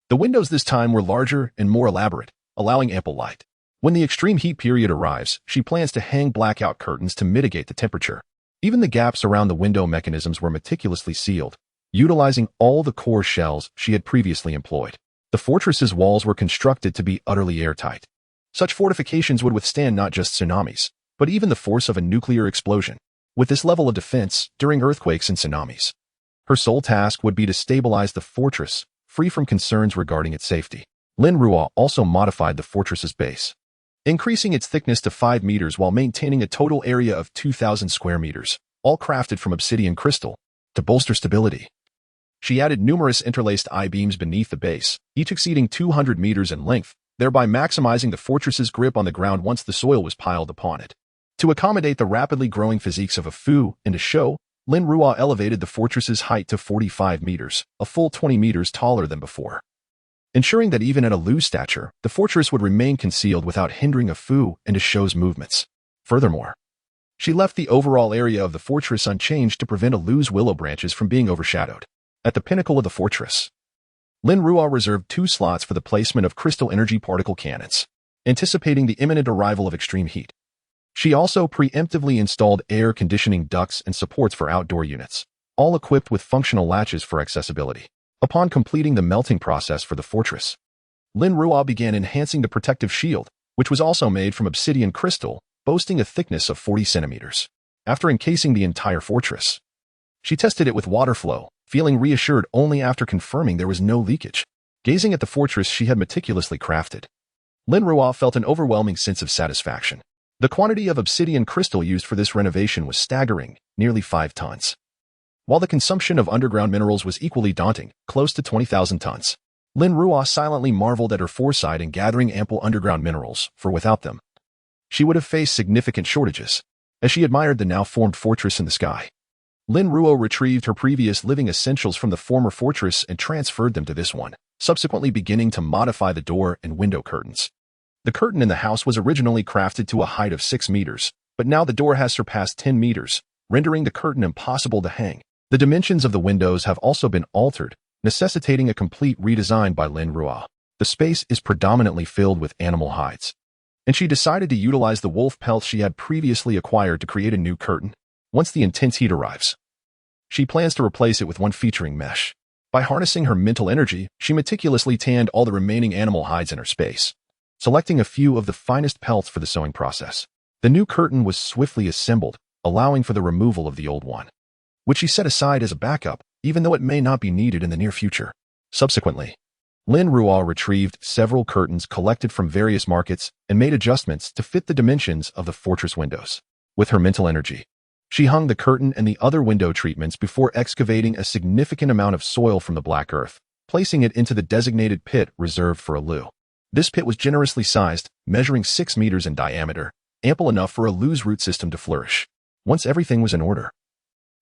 The windows this time were larger and more elaborate, allowing ample light. When the extreme heat period arrives, she plans to hang blackout curtains to mitigate the temperature. Even the gaps around the window mechanisms were meticulously sealed, utilizing all the core shells she had previously employed. The fortress's walls were constructed to be utterly airtight. Such fortifications would withstand not just tsunamis, but even the force of a nuclear explosion. with this level of defense during earthquakes and tsunamis. Her sole task would be to stabilize the fortress, free from concerns regarding its safety. Lin Ruo also modified the fortress's base, increasing its thickness to 5 meters while maintaining a total area of 2,000 square meters, all crafted from obsidian crystal, to bolster stability. She added numerous interlaced I-beams beneath the base, each exceeding 200 meters in length, thereby maximizing the fortress's grip on the ground once the soil was piled upon it. To accommodate the rapidly growing physiques of a Fu and a Shou, Lin Ruo elevated the fortress's height to 45 meters, a full 20 meters taller than before, ensuring that even at a Lu's stature, the fortress would remain concealed without hindering a Fu and a Shou's movements. Furthermore, she left the overall area of the fortress unchanged to prevent a Lu's willow branches from being overshadowed. At the pinnacle of the fortress, Lin Ruo reserved 2 slots for the placement of crystal energy particle cannons, anticipating the imminent arrival of extreme heat. She also preemptively installed air conditioning ducts and supports for outdoor units, all equipped with functional latches for accessibility. Upon completing the melting process for the fortress, Lin Ruo began enhancing the protective shield, which was also made from obsidian crystal, boasting a thickness of 40 centimeters. After encasing the entire fortress, she tested it with water flow, feeling reassured only after confirming there was no leakage. Gazing at the fortress she had meticulously crafted, Lin Ruo felt an overwhelming sense of satisfaction. The quantity of obsidian crystal used for this renovation was staggering, nearly 5 tons, while the consumption of underground minerals was equally daunting, close to 20,000 tons. Lin Ruo silently marveled at her foresight in gathering ample underground minerals, for without them, she would have faced significant shortages. As she admired the now-formed fortress in the sky, Lin Ruo retrieved her previous living essentials from the former fortress and transferred them to this one, subsequently beginning to modify the door and window curtains. The curtain in the house was originally crafted to a height of 6 meters, but now the door has surpassed 10 meters, rendering the curtain impossible to hang. The dimensions of the windows have also been altered, necessitating a complete redesign by Lin Ruo. The space is predominantly filled with animal hides, and she decided to utilize the wolf pelts she had previously acquired to create a new curtain. Once the intense heat arrives, she plans to replace it with one featuring mesh. By harnessing her mental energy, she meticulously tanned all the remaining animal hides in her space, selecting a few of the finest pelts for the sewing process. The new curtain was swiftly assembled, allowing for the removal of the old one, which she set aside as a backup, even though it may not be needed in the near future. Subsequently, Lin Ruo retrieved several curtains collected from various markets and made adjustments to fit the dimensions of the fortress windows. With her mental energy, she hung the curtain and the other window treatments before excavating a significant amount of soil from the black earth, placing it into the designated pit reserved for a Lu. This pit was generously sized, measuring 6 meters in diameter, ample enough for a Lu's root system to flourish. Once everything was in order,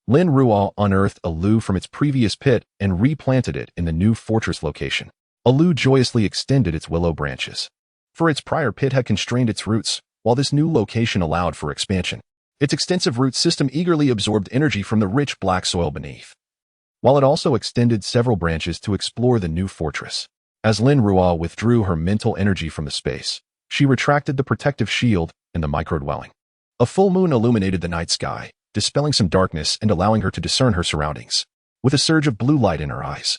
Lin Ruo unearthed a Lu from its previous pit and replanted it in the new fortress location. A Lu joyously extended its willow branches, for its prior pit had constrained its roots, while this new location allowed for expansion. Its extensive root system eagerly absorbed energy from the rich black soil beneath, while it also extended several branches to explore the new fortress. As Lin Ruo withdrew her mental energy from the space, she retracted the protective shield in the micro-dwelling. A full moon illuminated the night sky, dispelling some darkness and allowing her to discern her surroundings. With a surge of blue light in her eyes,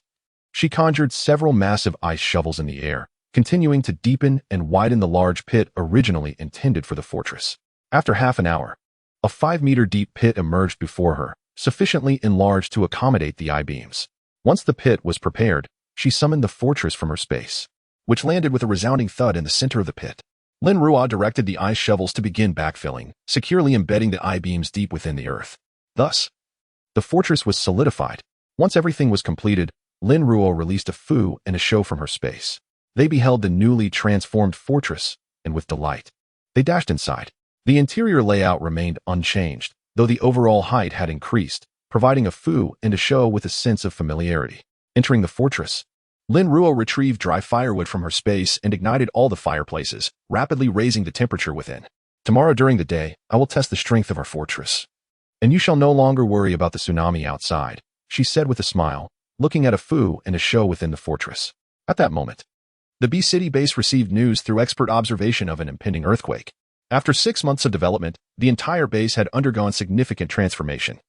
she conjured several massive ice shovels in the air, continuing to deepen and widen the large pit originally intended for the fortress. After half an hour, a 5-meter deep pit emerged before her, sufficiently enlarged to accommodate the I-beams. Once the pit was prepared, she summoned the fortress from her space, which landed with a resounding thud in the center of the pit. Lin Ruo directed the ice shovels to begin backfilling, securely embedding the I-beams deep within the earth. Thus, the fortress was solidified. Once everything was completed, Lin Ruo released a Fu and a Shou from her space. They beheld the newly transformed fortress, and with delight, they dashed inside. The interior layout remained unchanged, though the overall height had increased, providing a Fu and a Shou with a sense of familiarity. Entering the fortress, Lin Ruo retrieved dry firewood from her space and ignited all the fireplaces, rapidly raising the temperature within. Tomorrow during the day, I will test the strength of our fortress, and you shall no longer worry about the tsunami outside, she said with a smile, looking at a Fu and a Shou within the fortress. At that moment, the B City base received news through expert observation of an impending earthquake. After 6 months of development, the entire base had undergone significant transformation,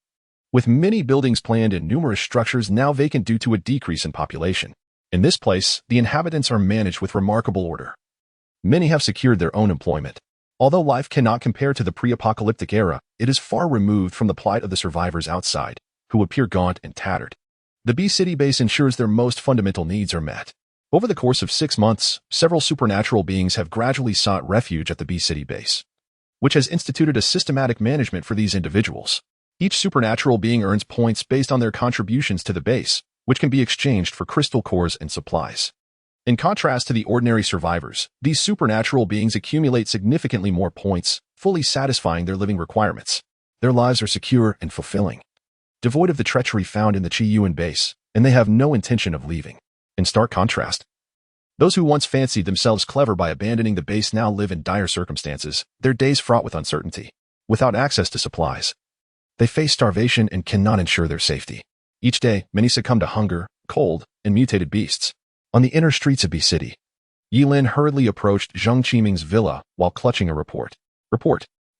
with many buildings planned and numerous structures now vacant due to a decrease in population. In this place, the inhabitants are managed with remarkable order. Many have secured their own employment, Although life cannot compare to the pre-apocalyptic era, it is far removed from the plight of the survivors outside, who appear gaunt and tattered. The B-City base ensures their most fundamental needs are met. Over the course of 6 months, several supernatural beings have gradually sought refuge at the B-City base, which has instituted a systematic management for these individuals. Each supernatural being earns points based on their contributions to the base, which can be exchanged for crystal cores and supplies. In contrast to the ordinary survivors, these supernatural beings accumulate significantly more points, fully satisfying their living requirements. Their lives are secure and fulfilling, devoid of the treachery found in the Chi-Yuan base, and they have no intention of leaving. In stark contrast, those who once fancied themselves clever by abandoning the base now live in dire circumstances, their days fraught with uncertainty. Without access to supplies, they face starvation and cannot ensure their safety. Each day, many succumb to hunger, cold, and mutated beasts. On the inner streets of B-City, Yilin hurriedly approached Zheng Qiming's villa while clutching a report.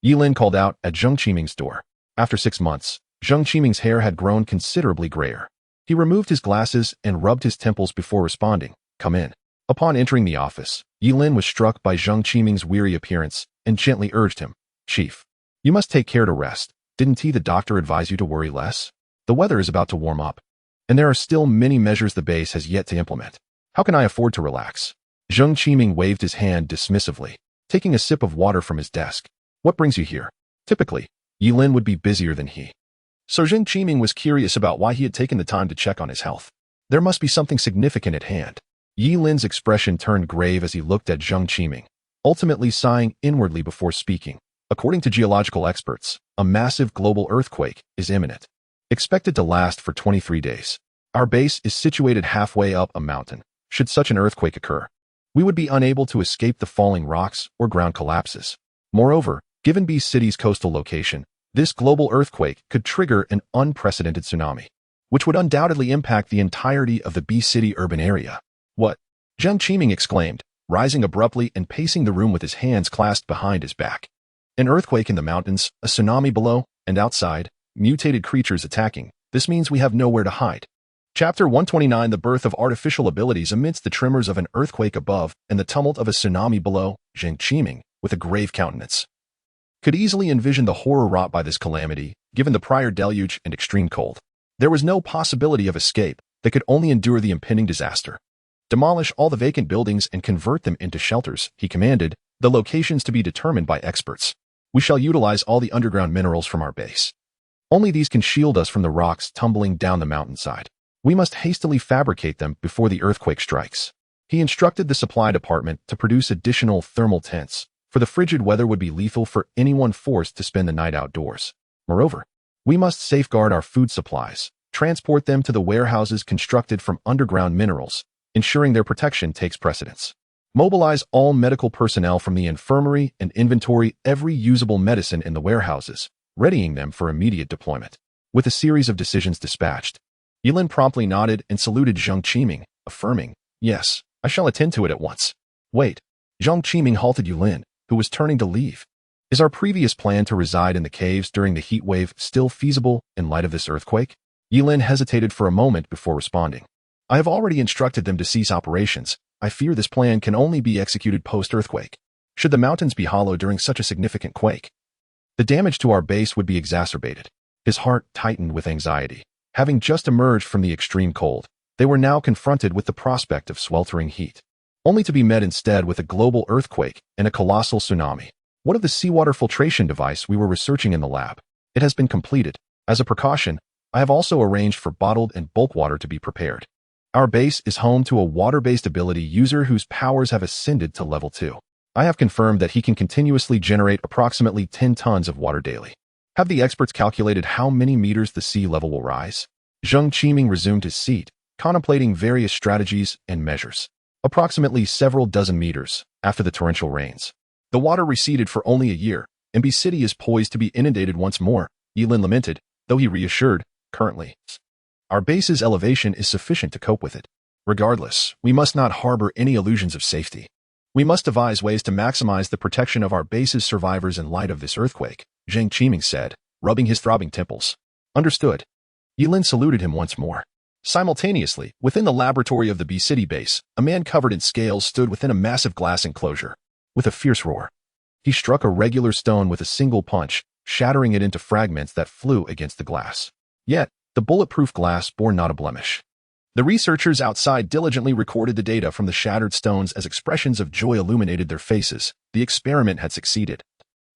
Yilin called out at Zheng Qiming's door. After 6 months, Zheng Qiming's hair had grown considerably grayer. He removed his glasses and rubbed his temples before responding, "Come in." Upon entering the office, Yilin was struck by Zheng Qiming's weary appearance and gently urged him, "Chief, you must take care to rest. Didn't the doctor advise you to worry less? The weather is about to warm up, and there are still many measures the base has yet to implement. How can I afford to relax?" Zheng Qiming waved his hand dismissively, taking a sip of water from his desk. "What brings you here?" Typically, Yilin would be busier than he. So Zheng Qiming was curious about why he had taken the time to check on his health. There must be something significant at hand. Yilin's expression turned grave as he looked at Zheng Qiming, ultimately sighing inwardly before speaking. According to geological experts, a massive global earthquake is imminent, expected to last for 23 days. Our base is situated halfway up a mountain. Should such an earthquake occur, we would be unable to escape the falling rocks or ground collapses. Moreover, given B-City's coastal location, this global earthquake could trigger an unprecedented tsunami, which would undoubtedly impact the entirety of the B-City urban area. "What?" Zheng Qiming exclaimed, rising abruptly and pacing the room with his hands clasped behind his back. "An earthquake in the mountains, a tsunami below, and outside, mutated creatures attacking. This means we have nowhere to hide." Chapter 129: The Birth of Artificial Abilities. Amidst the tremors of an earthquake above and the tumult of a tsunami below, Zheng Qiming, with a grave countenance, could easily envision the horror wrought by this calamity, given the prior deluge and extreme cold. There was no possibility of escape. They could only endure the impending disaster. "Demolish all the vacant buildings and convert them into shelters," he commanded, "the locations to be determined by experts. We shall utilize all the underground minerals from our base. Only these can shield us from the rocks tumbling down the mountainside. We must hastily fabricate them before the earthquake strikes." He instructed the supply department to produce additional thermal tents, for the frigid weather would be lethal for anyone forced to spend the night outdoors. Moreover, we must safeguard our food supplies, transport them to the warehouses constructed from underground minerals, ensuring their protection takes precedence. Mobilize all medical personnel from the infirmary and inventory every usable medicine in the warehouses, readying them for immediate deployment. With a series of decisions dispatched, Yilin promptly nodded and saluted Zheng Qiming, affirming, "Yes, I shall attend to it at once." "Wait." Zheng Qiming halted Yilin, who was turning to leave. "Is our previous plan to reside in the caves during the heat wave still feasible in light of this earthquake?" Yilin hesitated for a moment before responding. "I have already instructed them to cease operations. I fear this plan can only be executed post-earthquake. Should the mountains be hollow during such a significant quake, the damage to our base would be exacerbated." His heart tightened with anxiety. Having just emerged from the extreme cold, they were now confronted with the prospect of sweltering heat, only to be met instead with a global earthquake and a colossal tsunami. "What of the seawater filtration device we were researching in the lab? It has been completed. As a precaution, I have also arranged for bottled and bulk water to be prepared. Our base is home to a water-based ability user whose powers have ascended to level 2. I have confirmed that he can continuously generate approximately 10 tons of water daily. Have the experts calculated how many meters the sea level will rise?" Zheng Qiming resumed his seat, contemplating various strategies and measures. Approximately several dozen meters after the torrential rains, the water receded for only a year, and B-City is poised to be inundated once more, Yilin lamented, though he reassured, "Currently, our base's elevation is sufficient to cope with it. Regardless, we must not harbor any illusions of safety. We must devise ways to maximize the protection of our base's survivors in light of this earthquake," Zheng Qiming said, rubbing his throbbing temples. "Understood." Yilin saluted him once more. Simultaneously, within the laboratory of the B-City base, a man covered in scales stood within a massive glass enclosure. With a fierce roar, He struck a regular stone with a single punch, shattering it into fragments that flew against the glass. Yet, the bulletproof glass bore not a blemish. The researchers outside diligently recorded the data from the shattered stones as expressions of joy illuminated their faces. The experiment had succeeded,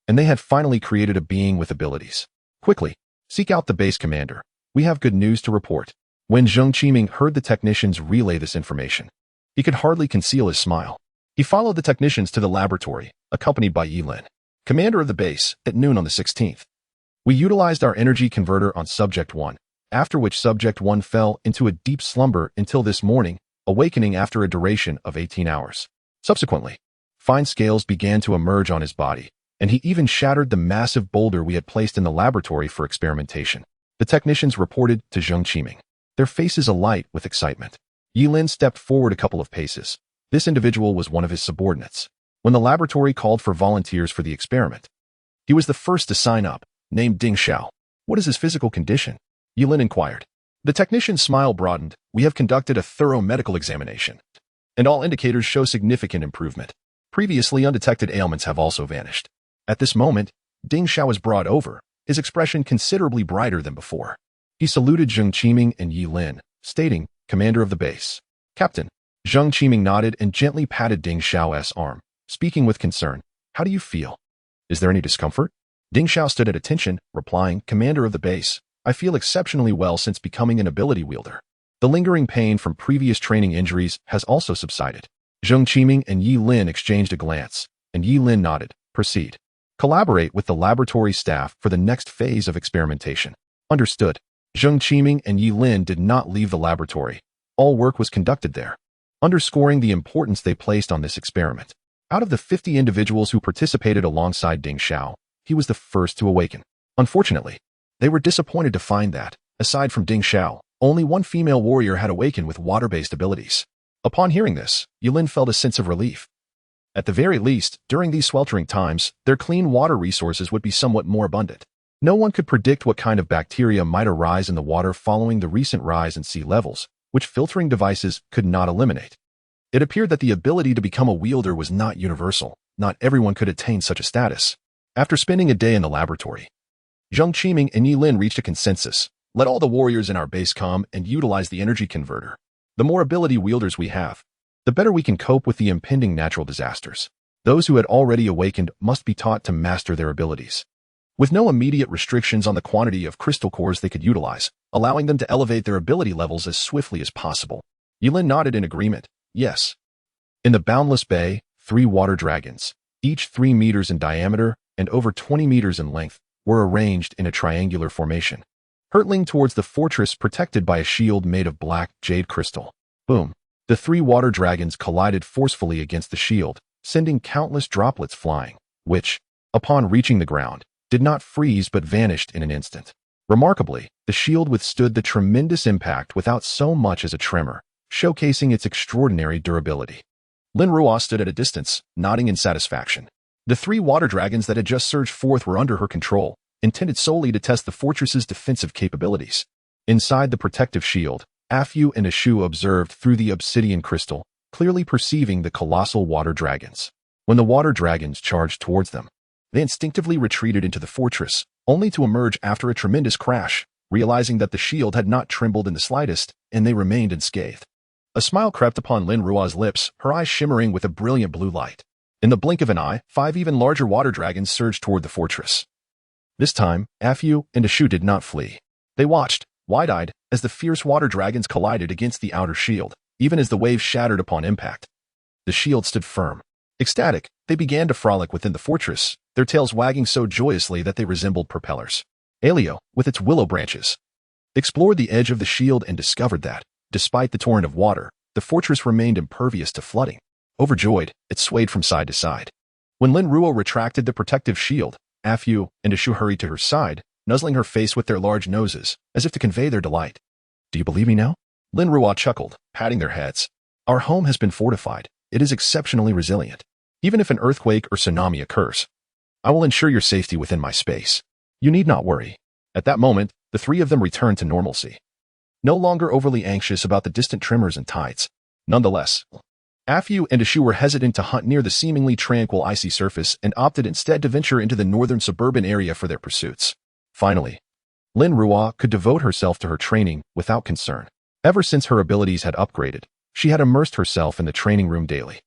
and they had finally created a being with abilities. Quickly, seek out the base commander. We have good news to report. When Zheng Qiming heard the technicians relay this information, he could hardly conceal his smile. He followed the technicians to the laboratory, accompanied by Lin, commander of the base, at noon on the 16th. We utilized our energy converter on Subject 1, after which Subject 1 fell into a deep slumber until this morning, awakening after a duration of 18 hours. Subsequently, fine scales began to emerge on his body, and he even shattered the massive boulder we had placed in the laboratory for experimentation. The technicians reported to Zheng Qiming, their faces alight with excitement. Lin stepped forward a couple of paces. This individual was one of his subordinates. When the laboratory called for volunteers for the experiment, he was the first to sign up, named Ding Xiao. What is his physical condition? Lin inquired. The technician's smile broadened. We have conducted a thorough medical examination, and all indicators show significant improvement. Previously undetected ailments have also vanished. At this moment, Ding Xiao was brought over, his expression considerably brighter than before. He saluted Zheng Qiming and Lin, stating, Commander of the base. Captain. Zheng Qiming nodded and gently patted Ding Xiao's arm, speaking with concern. How do you feel? Is there any discomfort? Ding Xiao stood at attention, replying, Commander of the base, I feel exceptionally well since becoming an ability wielder. The lingering pain from previous training injuries has also subsided. Zheng Qiming and Lin exchanged a glance, and Lin nodded. Proceed. Collaborate with the laboratory staff for the next phase of experimentation. Understood. Zheng Qiming and Lin did not leave the laboratory. All work was conducted there, underscoring the importance they placed on this experiment. Out of the 50 individuals who participated alongside Ding Xiao, he was the first to awaken. Unfortunately, they were disappointed to find that, aside from Ding Xiao, only one female warrior had awakened with water-based abilities. Upon hearing this, Lin felt a sense of relief. At the very least, during these sweltering times, their clean water resources would be somewhat more abundant. No one could predict what kind of bacteria might arise in the water following the recent rise in sea levels, which filtering devices could not eliminate. It appeared that the ability to become a wielder was not universal. Not everyone could attain such a status. After spending a day in the laboratory, Zheng Qiming and Lin reached a consensus. Let all the warriors in our base come and utilize the energy converter. The more ability wielders we have, the better we can cope with the impending natural disasters. Those who had already awakened must be taught to master their abilities, with no immediate restrictions on the quantity of crystal cores they could utilize, allowing them to elevate their ability levels as swiftly as possible. Lin nodded in agreement. Yes. In the boundless bay, 3 water dragons, each 3 meters in diameter and over 20 meters in length, were arranged in a triangular formation, hurtling towards the fortress protected by a shield made of black jade crystal. Boom. The 3 water dragons collided forcefully against the shield, sending countless droplets flying, which, upon reaching the ground, did not freeze but vanished in an instant. Remarkably, the shield withstood the tremendous impact without so much as a tremor, showcasing its extraordinary durability. Lin Ruo stood at a distance, nodding in satisfaction. The 3 water dragons that had just surged forth were under her control, intended solely to test the fortress's defensive capabilities. Inside the protective shield, Afu and Ashu observed through the obsidian crystal, clearly perceiving the colossal water dragons. When the water dragons charged towards them, they instinctively retreated into the fortress, only to emerge after a tremendous crash, realizing that the shield had not trembled in the slightest, and they remained unscathed. A smile crept upon Lin Ruo's lips, her eyes shimmering with a brilliant blue light. In the blink of an eye, 5 even larger water dragons surged toward the fortress. This time, Afu and Ashu did not flee. They watched, wide-eyed, as the fierce water dragons collided against the outer shield, even as the waves shattered upon impact. The shield stood firm. Ecstatic, they began to frolic within the fortress, their tails wagging so joyously that they resembled propellers. Alio, with its willow branches, explored the edge of the shield and discovered that, despite the torrent of water, the fortress remained impervious to flooding. Overjoyed, it swayed from side to side. When Lin Ruo retracted the protective shield, Afu and Ashu hurried to her side, nuzzling her face with their large noses, as if to convey their delight. Do you believe me now? Lin Ruo chuckled, patting their heads. Our home has been fortified. It is exceptionally resilient. Even if an earthquake or tsunami occurs, I will ensure your safety within my space. You need not worry. At that moment, the 3 of them returned to normalcy, no longer overly anxious about the distant tremors and tides. Nonetheless, Afu and Ashu were hesitant to hunt near the seemingly tranquil icy surface and opted instead to venture into the northern suburban area for their pursuits. Finally, Lin Ruo could devote herself to her training without concern. Ever since her abilities had upgraded, she had immersed herself in the training room daily.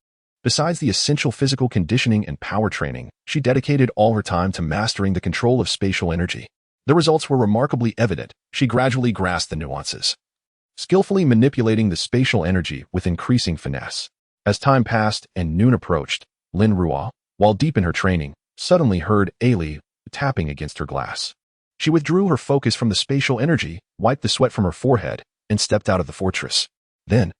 Besides the essential physical conditioning and power training, she dedicated all her time to mastering the control of spatial energy. The results were remarkably evident. She gradually grasped the nuances, skillfully manipulating the spatial energy with increasing finesse. As time passed and noon approached, Lin Ruo, while deep in her training, suddenly heard Ali tapping against her glass. She withdrew her focus from the spatial energy, wiped the sweat from her forehead, and stepped out of the fortress. Then,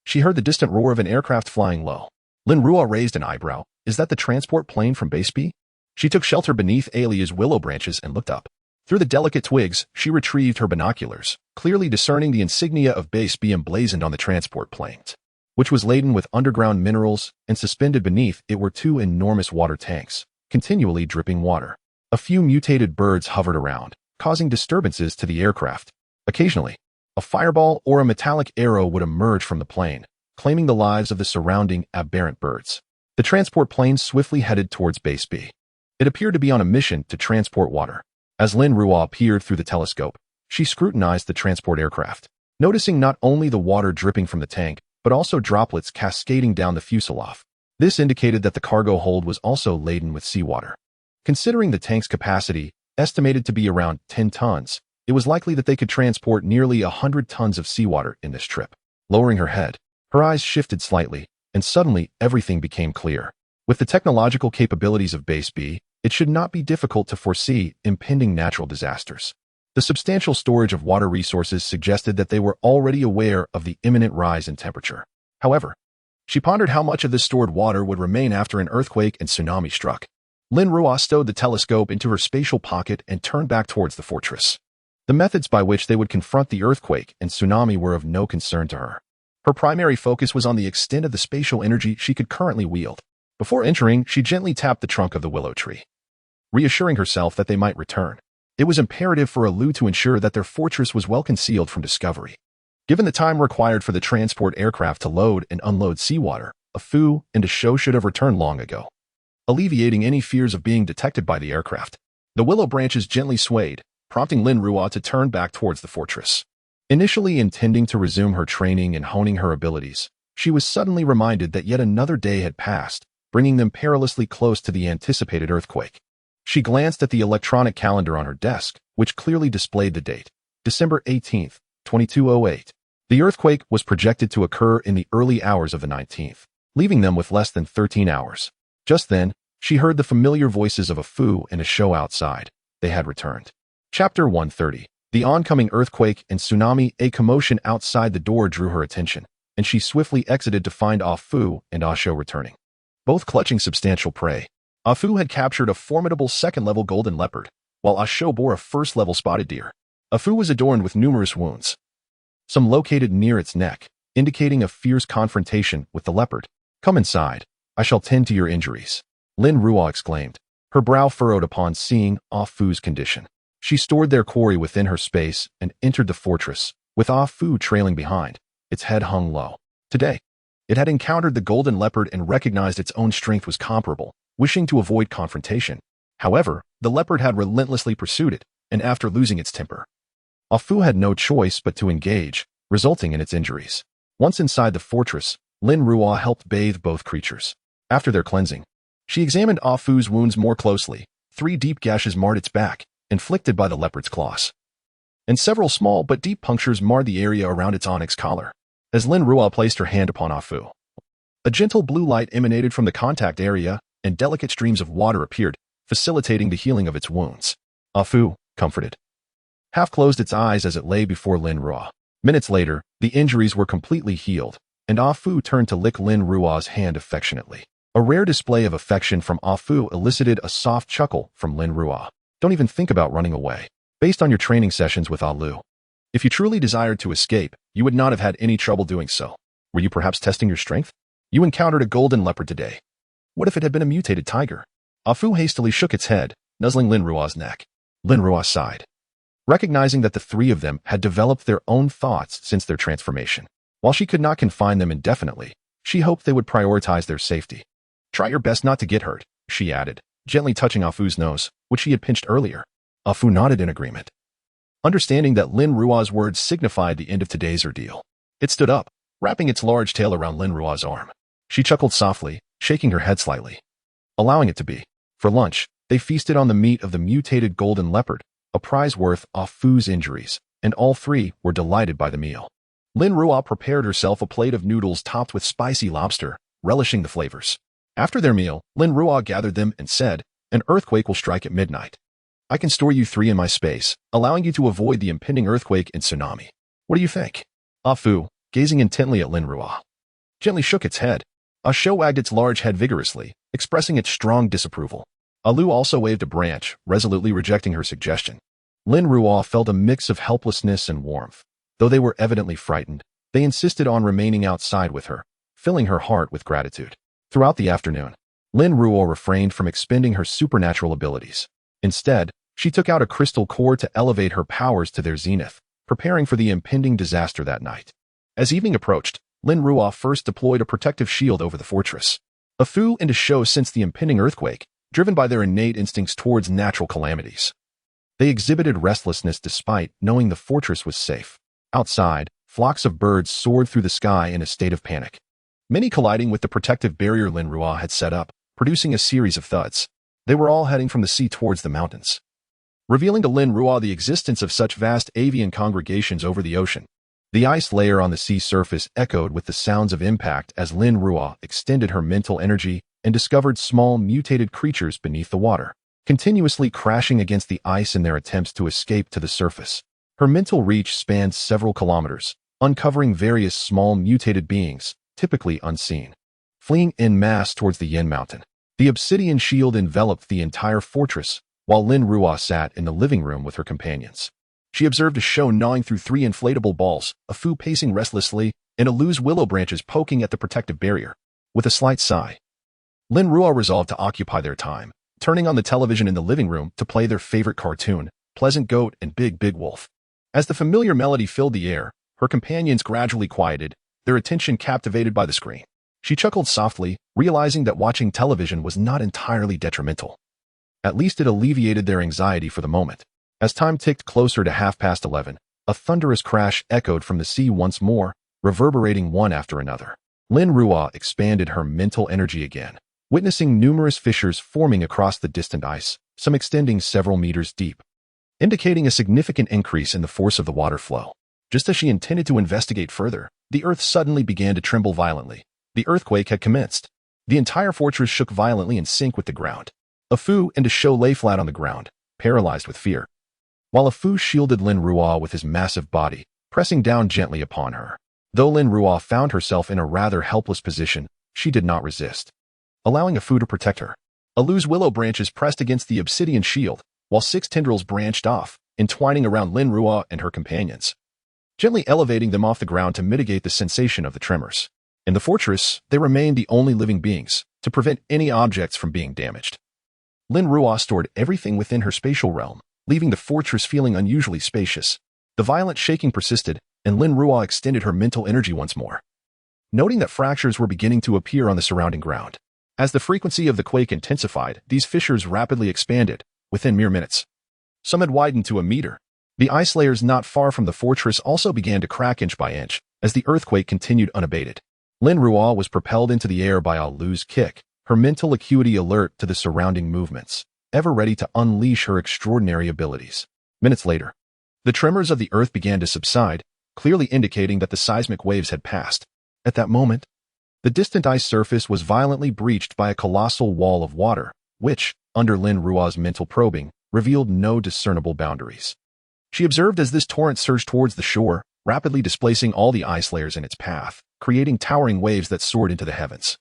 she heard the distant roar of an aircraft flying low. Lin Ruo raised an eyebrow. Is that the transport plane from Base B? She took shelter beneath Alia's willow branches and looked up. Through the delicate twigs, she retrieved her binoculars, clearly discerning the insignia of Base B emblazoned on the transport planes, which was laden with underground minerals, and suspended beneath it were two enormous water tanks, continually dripping water. A few mutated birds hovered around, causing disturbances to the aircraft. Occasionally, a fireball or a metallic arrow would emerge from the plane, claiming the lives of the surrounding aberrant birds. The transport plane swiftly headed towards Base B. It appeared to be on a mission to transport water. As Lin Ruo peered through the telescope, she scrutinized the transport aircraft, noticing not only the water dripping from the tank, but also droplets cascading down the fuselage. This indicated that the cargo hold was also laden with seawater. Considering the tank's capacity, estimated to be around 10 tons, it was likely that they could transport nearly 100 tons of seawater in this trip. Lowering her head, her eyes shifted slightly, and suddenly everything became clear. With the technological capabilities of Base B, it should not be difficult to foresee impending natural disasters. The substantial storage of water resources suggested that they were already aware of the imminent rise in temperature. However, she pondered how much of this stored water would remain after an earthquake and tsunami struck. Lin Ruo stowed the telescope into her spatial pocket and turned back towards the fortress. The methods by which they would confront the earthquake and tsunami were of no concern to her. Her primary focus was on the extent of the spatial energy she could currently wield. Before entering, she gently tapped the trunk of the willow tree, reassuring herself that they might return. It was imperative for Alu to ensure that their fortress was well concealed from discovery. Given the time required for the transport aircraft to load and unload seawater, Afu and Asho should have returned long ago, alleviating any fears of being detected by the aircraft. The willow branches gently swayed, prompting Lin Ruo to turn back towards the fortress. Initially intending to resume her training and honing her abilities, she was suddenly reminded that yet another day had passed, bringing them perilously close to the anticipated earthquake. She glanced at the electronic calendar on her desk, which clearly displayed the date, December 18th, 2208. The earthquake was projected to occur in the early hours of the 19th, leaving them with less than 13 hours. Just then, she heard the familiar voices of Afu and Asho outside. They had returned. Chapter 130. The oncoming earthquake and tsunami. A commotion outside the door drew her attention, and she swiftly exited to find Afu and Asho returning, both clutching substantial prey. Afu had captured a formidable second-level golden leopard, while Asho bore a first-level spotted deer. Afu was adorned with numerous wounds, some located near its neck, indicating a fierce confrontation with the leopard. Come inside. I shall tend to your injuries, Lin Ruo exclaimed, her brow furrowed upon seeing Afu's condition. She stored their quarry within her space and entered the fortress, with Afu trailing behind, its head hung low. Today, it had encountered the golden leopard and recognized its own strength was comparable, wishing to avoid confrontation. However, the leopard had relentlessly pursued it, and after losing its temper, Afu had no choice but to engage, resulting in its injuries. Once inside the fortress, Lin Ruo helped bathe both creatures. After their cleansing, she examined Afu's wounds more closely. 3 deep gashes marred its back, inflicted by the leopard's claws, and several small but deep punctures marred the area around its onyx collar. As Lin Ruo placed her hand upon Afu, a gentle blue light emanated from the contact area, and delicate streams of water appeared, facilitating the healing of its wounds. Afu, comforted, half-closed its eyes as it lay before Lin Ruo. Minutes later, the injuries were completely healed, and Afu turned to lick Lin Ruo's hand affectionately. A rare display of affection from Afu elicited a soft chuckle from Lin Ruo. Don't even think about running away. Based on your training sessions with Alu, if you truly desired to escape, you would not have had any trouble doing so. Were you perhaps testing your strength? You encountered a golden leopard today. What if it had been a mutated tiger? Afu hastily shook its head, nuzzling Lin Ruo's neck. Lin Ruo sighed, recognizing that the three of them had developed their own thoughts since their transformation. While she could not confine them indefinitely, She hoped they would prioritize their safety. "Try your best not to get hurt," she added, gently touching Afu's nose, which she had pinched earlier. Afu nodded in agreement, understanding that Lin Ruo's words signified the end of today's ordeal. It stood up, wrapping its large tail around Lin Ruo's arm. She chuckled softly, shaking her head slightly, allowing it to be. For lunch, they feasted on the meat of the mutated golden leopard, a prize worth Afu's injuries, and all three were delighted by the meal. Lin Ruo prepared herself a plate of noodles topped with spicy lobster, relishing the flavors. After their meal, Lin Ruo gathered them and said, "An earthquake will strike at midnight. I can store you three in my space, allowing you to avoid the impending earthquake and tsunami. What do you think?" Afu, gazing intently at Lin Ruo, gently shook its head. Asho wagged its large head vigorously, expressing its strong disapproval. Alu also waved a branch, resolutely rejecting her suggestion. Lin Ruo felt a mix of helplessness and warmth. Though they were evidently frightened, they insisted on remaining outside with her, filling her heart with gratitude. Throughout the afternoon, Lin Ruo refrained from expending her supernatural abilities. Instead, she took out a crystal core to elevate her powers to their zenith, preparing for the impending disaster that night. As evening approached, Lin Ruo first deployed a protective shield over the fortress. Afu and Asho sensed the impending earthquake, driven by their innate instincts towards natural calamities. They exhibited restlessness despite knowing the fortress was safe. Outside, flocks of birds soared through the sky in a state of panic, many colliding with the protective barrier Lin Ruo had set up, producing a series of thuds. They were all heading from the sea towards the mountains, revealing to Lin Ruo the existence of such vast avian congregations over the ocean. The ice layer on the sea surface echoed with the sounds of impact as Lin Ruo extended her mental energy and discovered small mutated creatures beneath the water, continuously crashing against the ice in their attempts to escape to the surface. Her mental reach spanned several kilometers, uncovering various small mutated beings, typically unseen, fleeing en masse towards the Yin Mountain. The obsidian shield enveloped the entire fortress, while Lin Ruo sat in the living room with her companions. She observed Asho gnawing through three inflatable balls, Afu pacing restlessly, and Alu's willow branches poking at the protective barrier. With a slight sigh, Lin Ruo resolved to occupy their time, turning on the television in the living room to play their favorite cartoon, Pleasant Goat and Big Wolf. As the familiar melody filled the air, her companions gradually quieted, their attention captivated by the screen. She chuckled softly, realizing that watching television was not entirely detrimental. At least it alleviated their anxiety for the moment. As time ticked closer to 11:30, a thunderous crash echoed from the sea once more, reverberating one after another. Lin Ruo expanded her mental energy again, witnessing numerous fissures forming across the distant ice, some extending several meters deep, indicating a significant increase in the force of the water flow. Just as she intended to investigate further, the earth suddenly began to tremble violently. The earthquake had commenced. The entire fortress shook violently in sync with the ground. Afu and Asho lay flat on the ground, paralyzed with fear, while Afu shielded Lin Ruo with his massive body, pressing down gently upon her. Though Lin Ruo found herself in a rather helpless position, she did not resist, allowing Afu to protect her. Alu's willow branches pressed against the obsidian shield, while 6 tendrils branched off, entwining around Lin Ruo and her companions, gently elevating them off the ground to mitigate the sensation of the tremors. In the fortress, they remained the only living beings, to prevent any objects from being damaged. Lin Ruo stored everything within her spatial realm, leaving the fortress feeling unusually spacious. The violent shaking persisted, and Lin Ruo extended her mental energy once more, noting that fractures were beginning to appear on the surrounding ground. As the frequency of the quake intensified, these fissures rapidly expanded. Within mere minutes, some had widened to a meter. The ice layers not far from the fortress also began to crack inch by inch, as the earthquake continued unabated. Lin Ruo was propelled into the air by Alu's kick, her mental acuity alert to the surrounding movements, ever ready to unleash her extraordinary abilities. Minutes later, the tremors of the earth began to subside, clearly indicating that the seismic waves had passed. At that moment, the distant ice surface was violently breached by a colossal wall of water, which, under Lin Ruo's mental probing, revealed no discernible boundaries. She observed as this torrent surged towards the shore, rapidly displacing all the ice layers in its path, creating towering waves that soared into the heavens,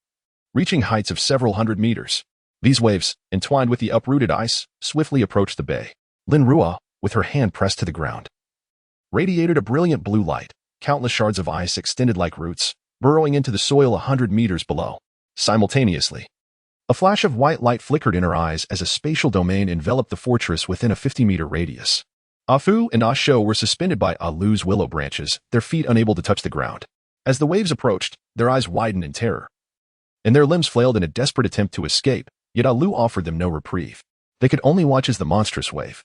reaching heights of several hundred meters. These waves, entwined with the uprooted ice, swiftly approached the bay. Lin Ruo, with her hand pressed to the ground, radiated a brilliant blue light. Countless shards of ice extended like roots, burrowing into the soil 100 meters below. Simultaneously, a flash of white light flickered in her eyes as a spatial domain enveloped the fortress within a 50-meter radius. Afu and Asho were suspended by Alu's willow branches, their feet unable to touch the ground. As the waves approached, their eyes widened in terror, and their limbs flailed in a desperate attempt to escape, yet Alu offered them no reprieve. They could only watch as the monstrous wave,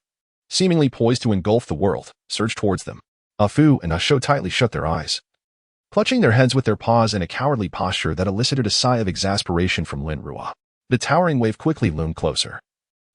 seemingly poised to engulf the world, surged towards them. Afu and Asho tightly shut their eyes, clutching their heads with their paws in a cowardly posture that elicited a sigh of exasperation from Lin Ruo. The towering wave quickly loomed closer,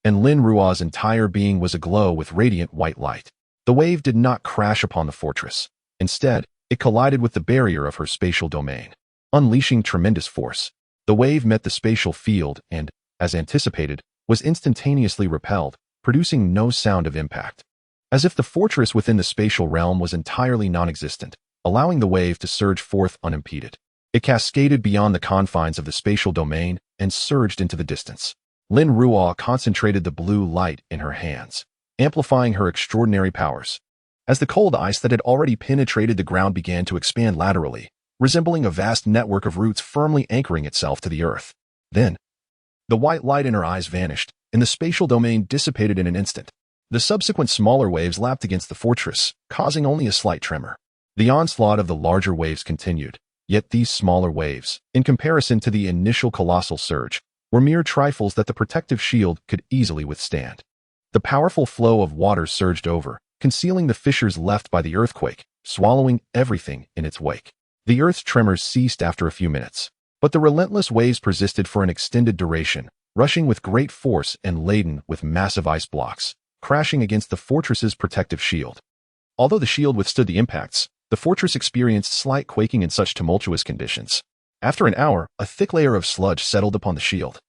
and Lin Ruo's entire being was aglow with radiant white light. The wave did not crash upon the fortress. Instead, it collided with the barrier of her spatial domain, unleashing tremendous force. The wave met the spatial field and, as anticipated, was instantaneously repelled, producing no sound of impact. As if the fortress within the spatial realm was entirely non-existent, allowing the wave to surge forth unimpeded. It cascaded beyond the confines of the spatial domain and surged into the distance. Lin Ruo concentrated the blue light in her hands, amplifying her extraordinary powers. As the cold ice that had already penetrated the ground began to expand laterally, resembling a vast network of roots firmly anchoring itself to the earth. Then, the white light in her eyes vanished, and the spatial domain dissipated in an instant. The subsequent smaller waves lapped against the fortress, causing only a slight tremor. The onslaught of the larger waves continued, yet these smaller waves, in comparison to the initial colossal surge, were mere trifles that the protective shield could easily withstand. The powerful flow of water surged over, concealing the fissures left by the earthquake, swallowing everything in its wake. The earth's tremors ceased after a few minutes, but the relentless waves persisted for an extended duration, rushing with great force and laden with massive ice blocks, crashing against the fortress's protective shield. Although the shield withstood the impacts, the fortress experienced slight quaking in such tumultuous conditions. After an hour, a thick layer of sludge settled upon the shield,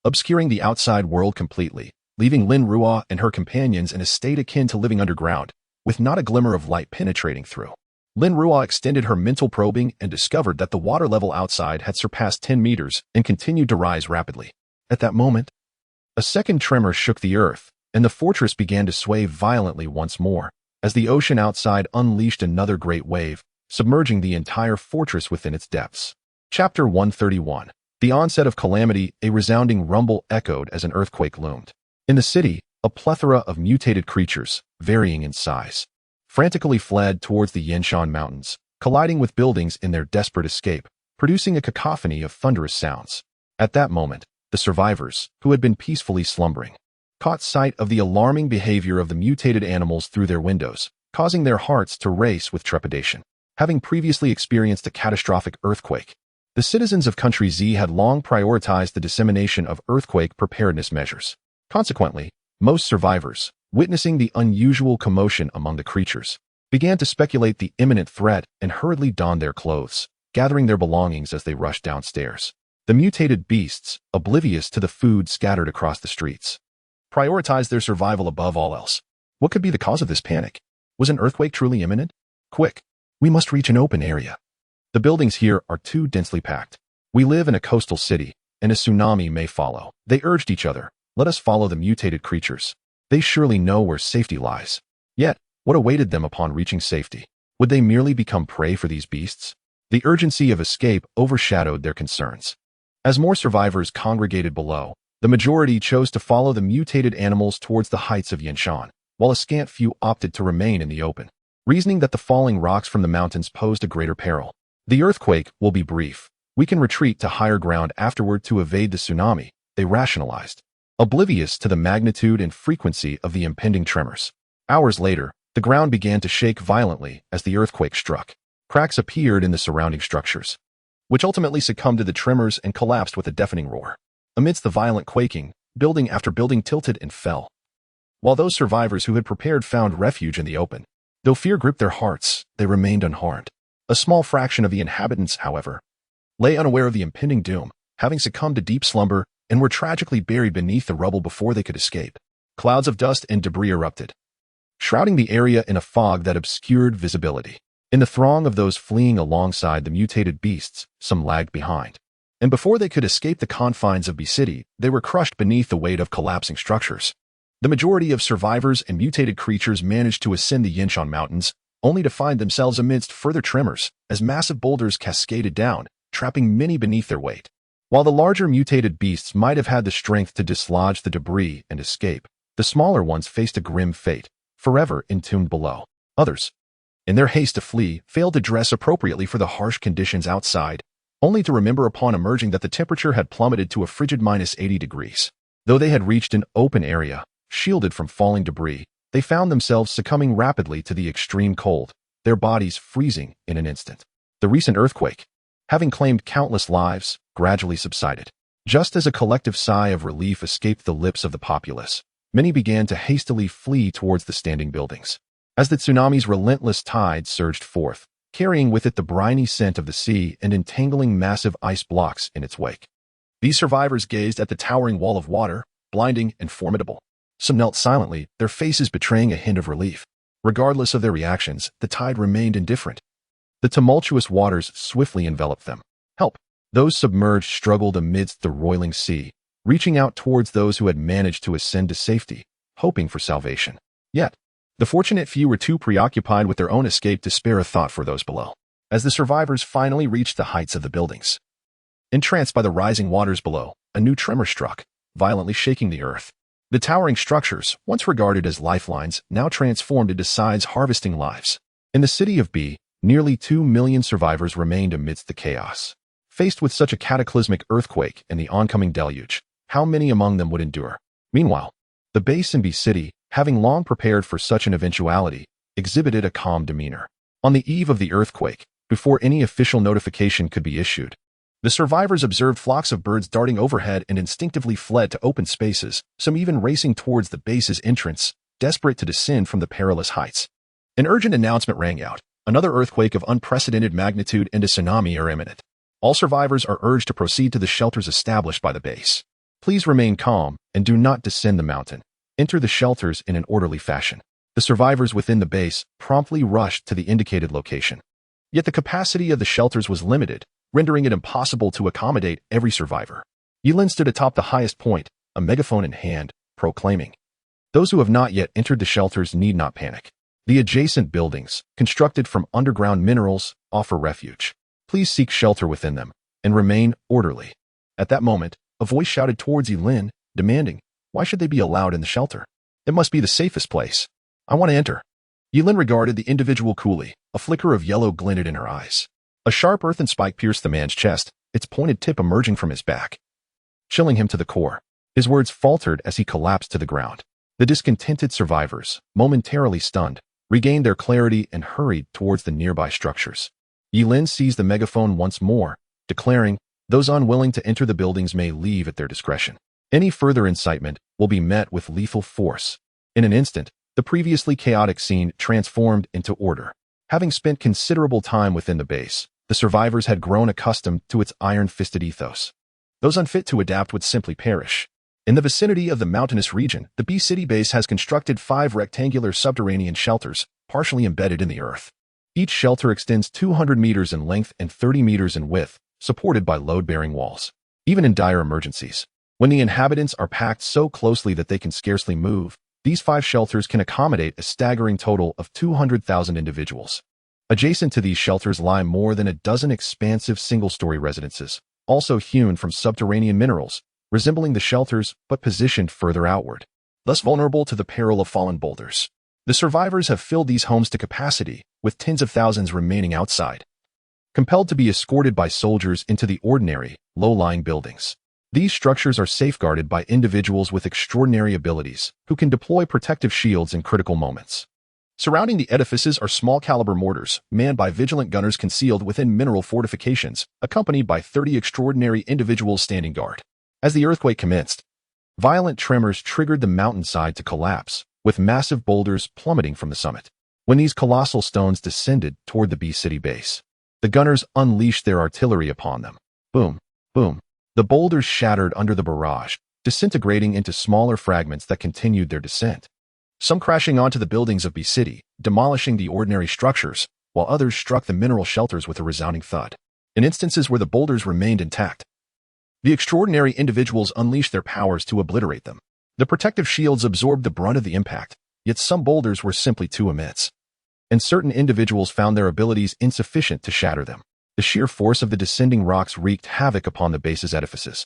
obscuring the outside world completely, leaving Lin Ruo and her companions in a state akin to living underground, with not a glimmer of light penetrating through. Lin Ruo extended her mental probing and discovered that the water level outside had surpassed 10 meters and continued to rise rapidly. At that moment, a second tremor shook the earth, and the fortress began to sway violently once more, as the ocean outside unleashed another great wave, submerging the entire fortress within its depths. Chapter 131. The onset of calamity, a resounding rumble echoed as an earthquake loomed. In the city, a plethora of mutated creatures, varying in size, frantically fled towards the Yanshan Mountains, colliding with buildings in their desperate escape, producing a cacophony of thunderous sounds. At that moment, the survivors, who had been peacefully slumbering, caught sight of the alarming behavior of the mutated animals through their windows, causing their hearts to race with trepidation. Having previously experienced a catastrophic earthquake, the citizens of Country Z had long prioritized the dissemination of earthquake preparedness measures. Consequently, most survivors, witnessing the unusual commotion among the creatures, began to speculate the imminent threat and hurriedly donned their clothes, gathering their belongings as they rushed downstairs. The mutated beasts, oblivious to the food scattered across the streets, prioritized their survival above all else. What could be the cause of this panic? Was an earthquake truly imminent? Quick, we must reach an open area. The buildings here are too densely packed. We live in a coastal city, and a tsunami may follow. They urged each other, let us follow the mutated creatures. They surely know where safety lies. Yet, what awaited them upon reaching safety? Would they merely become prey for these beasts? The urgency of escape overshadowed their concerns. As more survivors congregated below, the majority chose to follow the mutated animals towards the heights of Yanshan, while a scant few opted to remain in the open, reasoning that the falling rocks from the mountains posed a greater peril. The earthquake will be brief. We can retreat to higher ground afterward to evade the tsunami, they rationalized, oblivious to the magnitude and frequency of the impending tremors. Hours later, the ground began to shake violently as the earthquake struck. Cracks appeared in the surrounding structures, which ultimately succumbed to the tremors and collapsed with a deafening roar. Amidst the violent quaking, building after building tilted and fell, while those survivors who had prepared found refuge in the open. Though fear gripped their hearts, they remained unharmed. A small fraction of the inhabitants, however, lay unaware of the impending doom, having succumbed to deep slumber and were tragically buried beneath the rubble before they could escape. Clouds of dust and debris erupted, shrouding the area in a fog that obscured visibility. In the throng of those fleeing alongside the mutated beasts, some lagged behind, and before they could escape the confines of B City, they were crushed beneath the weight of collapsing structures. The majority of survivors and mutated creatures managed to ascend the Yanshan Mountains, only to find themselves amidst further tremors as massive boulders cascaded down, trapping many beneath their weight. While the larger mutated beasts might have had the strength to dislodge the debris and escape, the smaller ones faced a grim fate, forever entombed below. Others, in their haste to flee, failed to dress appropriately for the harsh conditions outside, only to remember upon emerging that the temperature had plummeted to a frigid -80 degrees. Though they had reached an open area, shielded from falling debris, they found themselves succumbing rapidly to the extreme cold, their bodies freezing in an instant. The recent earthquake, having claimed countless lives, gradually subsided. Just as a collective sigh of relief escaped the lips of the populace, many began to hastily flee towards the standing buildings. As the tsunami's relentless tide surged forth, carrying with it the briny scent of the sea and entangling massive ice blocks in its wake. These survivors gazed at the towering wall of water, blinding and formidable. Some knelt silently, their faces betraying a hint of relief. Regardless of their reactions, the tide remained indifferent. The tumultuous waters swiftly enveloped them. Help! Those submerged struggled amidst the roiling sea, reaching out towards those who had managed to ascend to safety, hoping for salvation. Yet, the fortunate few were too preoccupied with their own escape to spare a thought for those below. As the survivors finally reached the heights of the buildings, entranced by the rising waters below, a new tremor struck, violently shaking the earth. The towering structures, once regarded as lifelines, now transformed into scythes harvesting lives. In the city of B, nearly 2 million survivors remained amidst the chaos. Faced with such a cataclysmic earthquake and the oncoming deluge, how many among them would endure? Meanwhile, the base in B City, having long prepared for such an eventuality, exhibited a calm demeanor. On the eve of the earthquake, before any official notification could be issued, the survivors observed flocks of birds darting overhead and instinctively fled to open spaces, some even racing towards the base's entrance, desperate to descend from the perilous heights. An urgent announcement rang out. Another earthquake of unprecedented magnitude and a tsunami are imminent. All survivors are urged to proceed to the shelters established by the base. Please remain calm and do not descend the mountain. Enter the shelters in an orderly fashion. The survivors within the base promptly rushed to the indicated location. Yet the capacity of the shelters was limited, rendering it impossible to accommodate every survivor. Lin stood atop the highest point, a megaphone in hand, proclaiming, "Those who have not yet entered the shelters need not panic. The adjacent buildings, constructed from underground minerals, offer refuge. Please seek shelter within them, and remain orderly." At that moment, a voice shouted towards Lin, demanding, "Why should they be allowed in the shelter? It must be the safest place. I want to enter." Lin regarded the individual coolly, a flicker of yellow glinted in her eyes. A sharp earthen spike pierced the man's chest, its pointed tip emerging from his back, chilling him to the core. His words faltered as he collapsed to the ground. The discontented survivors, momentarily stunned, regained their clarity and hurried towards the nearby structures. Lin seized the megaphone once more, declaring, "Those unwilling to enter the buildings may leave at their discretion. Any further incitement will be met with lethal force." In an instant, the previously chaotic scene transformed into order. Having spent considerable time within the base, the survivors had grown accustomed to its iron-fisted ethos. Those unfit to adapt would simply perish. In the vicinity of the mountainous region, the B City base has constructed 5 rectangular subterranean shelters, partially embedded in the earth. Each shelter extends 200 meters in length and 30 meters in width, supported by load-bearing walls. Even in dire emergencies, when the inhabitants are packed so closely that they can scarcely move, these 5 shelters can accommodate a staggering total of 200,000 individuals. Adjacent to these shelters lie more than a dozen expansive single-story residences, also hewn from subterranean minerals, resembling the shelters but positioned further outward, thus vulnerable to the peril of fallen boulders. The survivors have filled these homes to capacity, with tens of thousands remaining outside, compelled to be escorted by soldiers into the ordinary, low-lying buildings. These structures are safeguarded by individuals with extraordinary abilities, who can deploy protective shields in critical moments. Surrounding the edifices are small-caliber mortars, manned by vigilant gunners concealed within mineral fortifications, accompanied by 30 extraordinary individuals standing guard. As the earthquake commenced, violent tremors triggered the mountainside to collapse, with massive boulders plummeting from the summit. When these colossal stones descended toward the B City base, the gunners unleashed their artillery upon them. Boom, boom. The boulders shattered under the barrage, disintegrating into smaller fragments that continued their descent. Some crashing onto the buildings of B City, demolishing the ordinary structures, while others struck the mineral shelters with a resounding thud. In instances where the boulders remained intact, the extraordinary individuals unleashed their powers to obliterate them. The protective shields absorbed the brunt of the impact, yet some boulders were simply too immense, and certain individuals found their abilities insufficient to shatter them. The sheer force of the descending rocks wreaked havoc upon the base's edifices,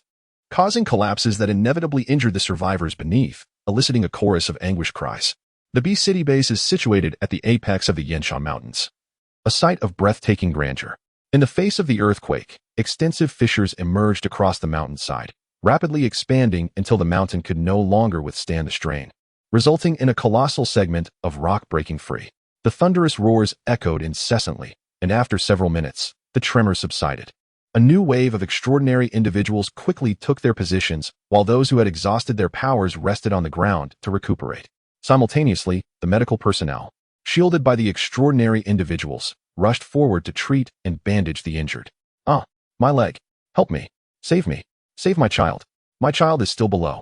causing collapses that inevitably injured the survivors beneath, eliciting a chorus of anguished cries. The B City base is situated at the apex of the Yanshan Mountains, a site of breathtaking grandeur. In the face of the earthquake, extensive fissures emerged across the mountainside, rapidly expanding until the mountain could no longer withstand the strain, resulting in a colossal segment of rock breaking free. The thunderous roars echoed incessantly, and after several minutes, the tremor subsided. A new wave of extraordinary individuals quickly took their positions, while those who had exhausted their powers rested on the ground to recuperate. Simultaneously, the medical personnel, shielded by the extraordinary individuals, rushed forward to treat and bandage the injured. "Ah, my leg. Help me. Save me. Save my child. My child is still below."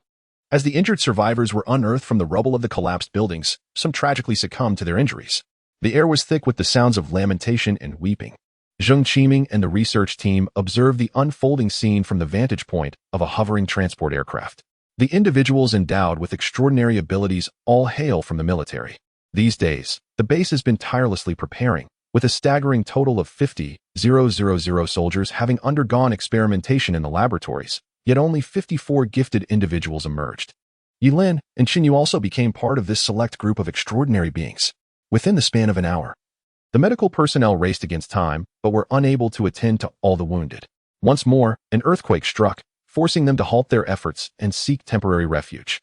As the injured survivors were unearthed from the rubble of the collapsed buildings, some tragically succumbed to their injuries. The air was thick with the sounds of lamentation and weeping. Zheng Qiming and the research team observed the unfolding scene from the vantage point of a hovering transport aircraft. The individuals endowed with extraordinary abilities all hail from the military. These days, the base has been tirelessly preparing, with a staggering total of 50,000 soldiers having undergone experimentation in the laboratories, yet only 54 gifted individuals emerged. Lin and Qinyu also became part of this select group of extraordinary beings. Within the span of an hour, the medical personnel raced against time, but were unable to attend to all the wounded. Once more, an earthquake struck, forcing them to halt their efforts and seek temporary refuge.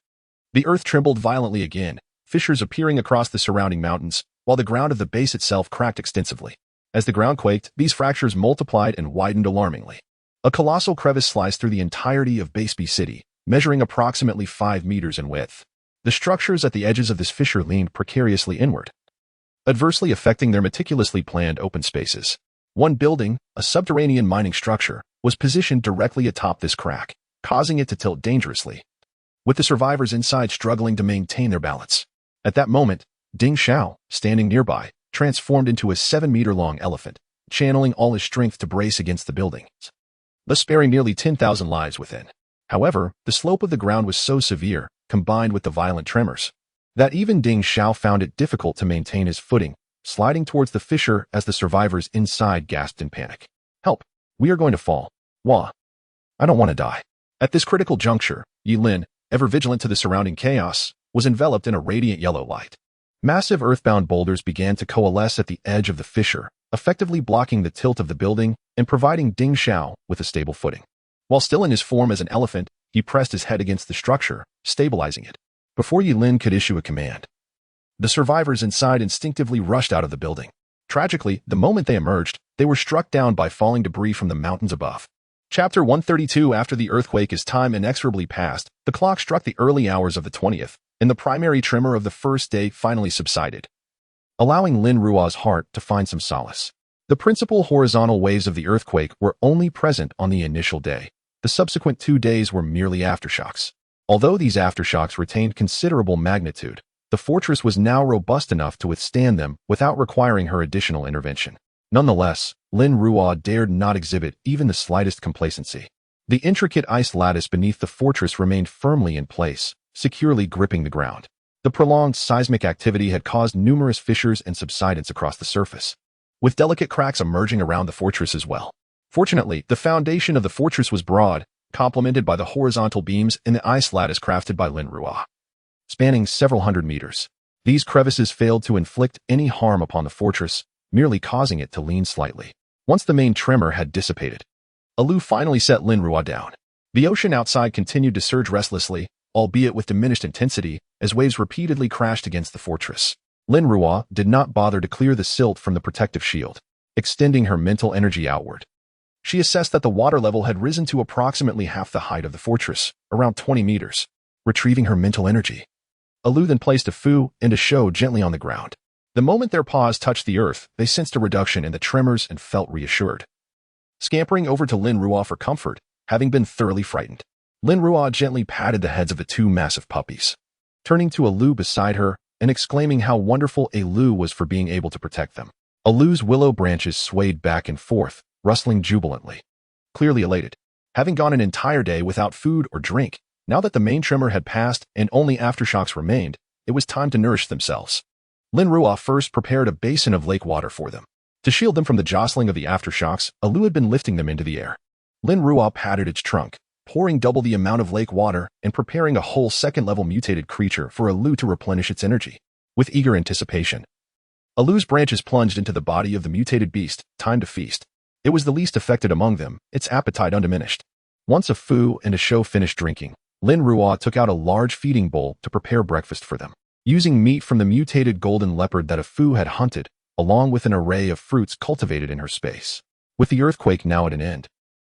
The earth trembled violently again, fissures appearing across the surrounding mountains, while the ground of the base itself cracked extensively. As the ground quaked, these fractures multiplied and widened alarmingly. A colossal crevice sliced through the entirety of Base B City, measuring approximately 5 meters in width. The structures at the edges of this fissure leaned precariously inward, adversely affecting their meticulously planned open spaces. One building, a subterranean mining structure, was positioned directly atop this crack, causing it to tilt dangerously, with the survivors inside struggling to maintain their balance. At that moment, Ding Xiao, standing nearby, transformed into a 7-meter-long elephant, channeling all his strength to brace against the buildings, thus sparing nearly 10,000 lives within. However, the slope of the ground was so severe, combined with the violent tremors, that even Ding Xiao found it difficult to maintain his footing, sliding towards the fissure as the survivors inside gasped in panic. "Help! We are going to fall. Wah! I don't want to die." At this critical juncture, Lin, ever vigilant to the surrounding chaos, was enveloped in a radiant yellow light. Massive earthbound boulders began to coalesce at the edge of the fissure, effectively blocking the tilt of the building and providing Ding Xiao with a stable footing. While still in his form as an elephant, he pressed his head against the structure, stabilizing it. Before Lin could issue a command, the survivors inside instinctively rushed out of the building. Tragically, the moment they emerged, they were struck down by falling debris from the mountains above. Chapter 132. After the earthquake, as time inexorably passed, the clock struck the early hours of the 20th, and the primary tremor of the first day finally subsided, allowing Lin Ruo's heart to find some solace. The principal horizontal waves of the earthquake were only present on the initial day. The subsequent 2 days were merely aftershocks. Although these aftershocks retained considerable magnitude, the fortress was now robust enough to withstand them without requiring her additional intervention. Nonetheless, Lin Ruo dared not exhibit even the slightest complacency. The intricate ice lattice beneath the fortress remained firmly in place, securely gripping the ground. The prolonged seismic activity had caused numerous fissures and subsidence across the surface, with delicate cracks emerging around the fortress as well. Fortunately, the foundation of the fortress was broad, complemented by the horizontal beams in the ice lattice crafted by Lin Ruo, spanning several hundred meters. These crevices failed to inflict any harm upon the fortress, merely causing it to lean slightly. Once the main tremor had dissipated, Alu finally set Lin Ruo down. The ocean outside continued to surge restlessly, albeit with diminished intensity, as waves repeatedly crashed against the fortress. Lin Ruo did not bother to clear the silt from the protective shield, extending her mental energy outward. She assessed that the water level had risen to approximately half the height of the fortress, around 20 meters. Retrieving her mental energy, Alu then placed a Fu and a Shou gently on the ground. The moment their paws touched the earth, they sensed a reduction in the tremors and felt reassured. Scampering over to Lin Ruo for comfort, having been thoroughly frightened, Lin Ruo gently patted the heads of the 2 massive puppies, turning to Alu beside her and exclaiming how wonderful Alu was for being able to protect them. Alu's willow branches swayed back and forth, rustling jubilantly, clearly elated. Having gone an entire day without food or drink, now that the main tremor had passed and only aftershocks remained, it was time to nourish themselves. Lin Ruo first prepared a basin of lake water for them. To shield them from the jostling of the aftershocks, Alu had been lifting them into the air. Lin Ruo patted its trunk, pouring double the amount of lake water and preparing a whole second-level mutated creature for Alu to replenish its energy. With eager anticipation, Alu's branches plunged into the body of the mutated beast, time to feast. It was the least affected among them, its appetite undiminished. Once a Fu and a Shou finished drinking, Lin Ruo took out a large feeding bowl to prepare breakfast for them. Using meat from the mutated golden leopard that a Fu had hunted, along with an array of fruits cultivated in her space. With the earthquake now at an end,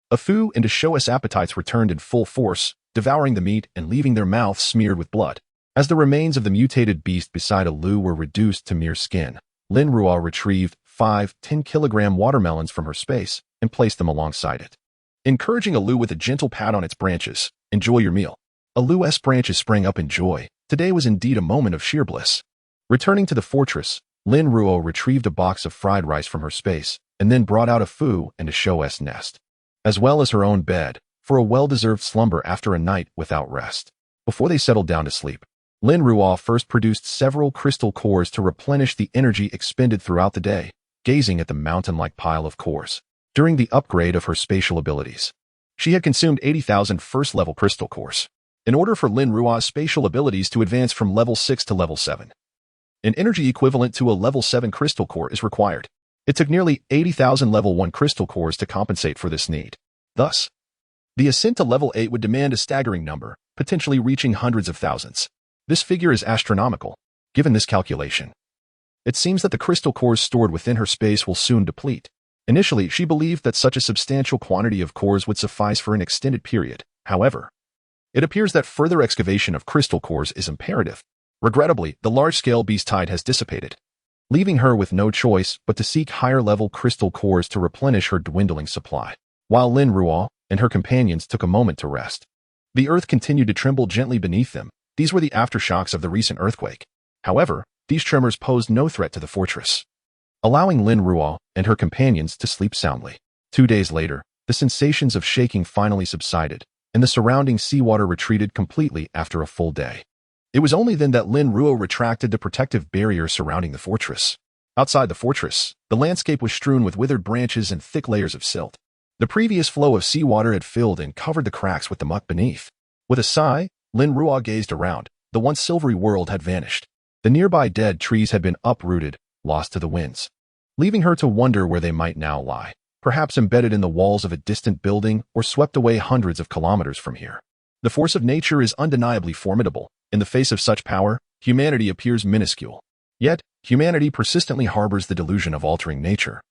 a Fu and a Shou's appetites returned in full force, devouring the meat and leaving their mouths smeared with blood. As the remains of the mutated beast beside a Lu were reduced to mere skin, Lin Ruo retrieved 5 10-kilogram watermelons from her space and placed them alongside it. Encouraging a Lu with a gentle pat on its branches, "Enjoy your meal." A Lu's branches sprang up in joy. Today was indeed a moment of sheer bliss. Returning to the fortress, Lin Ruo retrieved a box of fried rice from her space and then brought out a Fu and a Shou's nest, as well as her own bed, for a well-deserved slumber after a night without rest. Before they settled down to sleep, Lin Ruo first produced several crystal cores to replenish the energy expended throughout the day, gazing at the mountain-like pile of cores. During the upgrade of her spatial abilities, she had consumed 80,000 first-level crystal cores. In order for Lin Ruo's spatial abilities to advance from level 6 to level 7, an energy equivalent to a level 7 crystal core is required. It took nearly 80,000 level 1 crystal cores to compensate for this need. Thus, the ascent to level 8 would demand a staggering number, potentially reaching hundreds of thousands. This figure is astronomical. Given this calculation, it seems that the crystal cores stored within her space will soon deplete. Initially, she believed that such a substantial quantity of cores would suffice for an extended period. However, it appears that further excavation of crystal cores is imperative. Regrettably, the large-scale beast tide has dissipated, leaving her with no choice but to seek higher-level crystal cores to replenish her dwindling supply. While Lin Ruo and her companions took a moment to rest, the earth continued to tremble gently beneath them. These were the aftershocks of the recent earthquake. However, these tremors posed no threat to the fortress, allowing Lin Ruo and her companions to sleep soundly. 2 days later, the sensations of shaking finally subsided, and the surrounding seawater retreated completely after a full day. It was only then that Lin Ruo retracted the protective barrier surrounding the fortress. Outside the fortress, the landscape was strewn with withered branches and thick layers of silt. The previous flow of seawater had filled and covered the cracks with the muck beneath. With a sigh, Lin Ruo gazed around. The once silvery world had vanished. The nearby dead trees had been uprooted, lost to the winds, leaving her to wonder where they might now lie, perhaps embedded in the walls of a distant building or swept away hundreds of kilometers from here. The force of nature is undeniably formidable. In the face of such power, humanity appears minuscule. Yet, humanity persistently harbors the delusion of altering nature,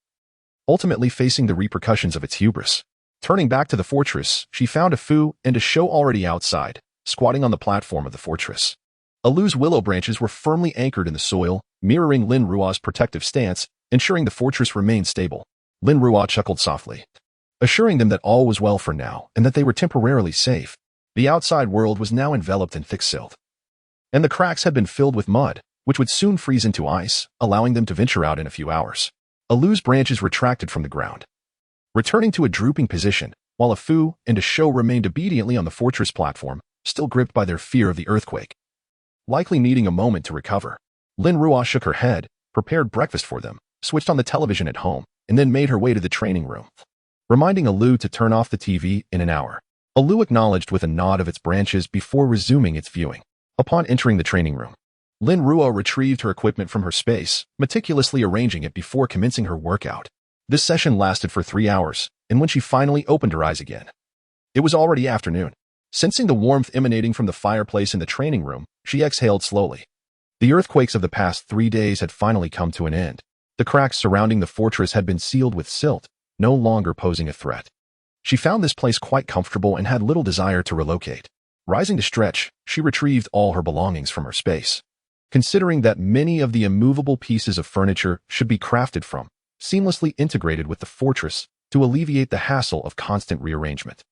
ultimately facing the repercussions of its hubris. Turning back to the fortress, she found a Fu and a Shou already outside, squatting on the platform of the fortress. Alu's willow branches were firmly anchored in the soil, mirroring Lin Ruo's protective stance, ensuring the fortress remained stable. Lin Ruo chuckled softly, assuring them that all was well for now and that they were temporarily safe. The outside world was now enveloped in thick silt, and the cracks had been filled with mud, which would soon freeze into ice, allowing them to venture out in a few hours. Alu's branches retracted from the ground, returning to a drooping position, while a Fu and a Shou remained obediently on the fortress platform, still gripped by their fear of the earthquake, likely needing a moment to recover. Lin Ruo shook her head, prepared breakfast for them, switched on the television at home, and then made her way to the training room, reminding Alu to turn off the TV in an hour. Alu acknowledged with a nod of its branches before resuming its viewing. Upon entering the training room, Lin Ruo retrieved her equipment from her space, meticulously arranging it before commencing her workout. This session lasted for 3 hours, and when she finally opened her eyes again, it was already afternoon. Sensing the warmth emanating from the fireplace in the training room, she exhaled slowly. The earthquakes of the past 3 days had finally come to an end. The cracks surrounding the fortress had been sealed with silt, no longer posing a threat. She found this place quite comfortable and had little desire to relocate. Rising to stretch, she retrieved all her belongings from her space, considering that many of the immovable pieces of furniture should be crafted from, seamlessly integrated with the fortress to alleviate the hassle of constant rearrangement.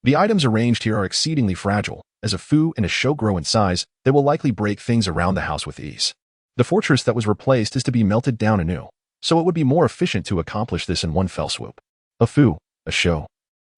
The items arranged here are exceedingly fragile. As a Fu and a Shou grow in size, they will likely break things around the house with ease. The fortress that was replaced is to be melted down anew, so it would be more efficient to accomplish this in one fell swoop. A Fu, a Shou,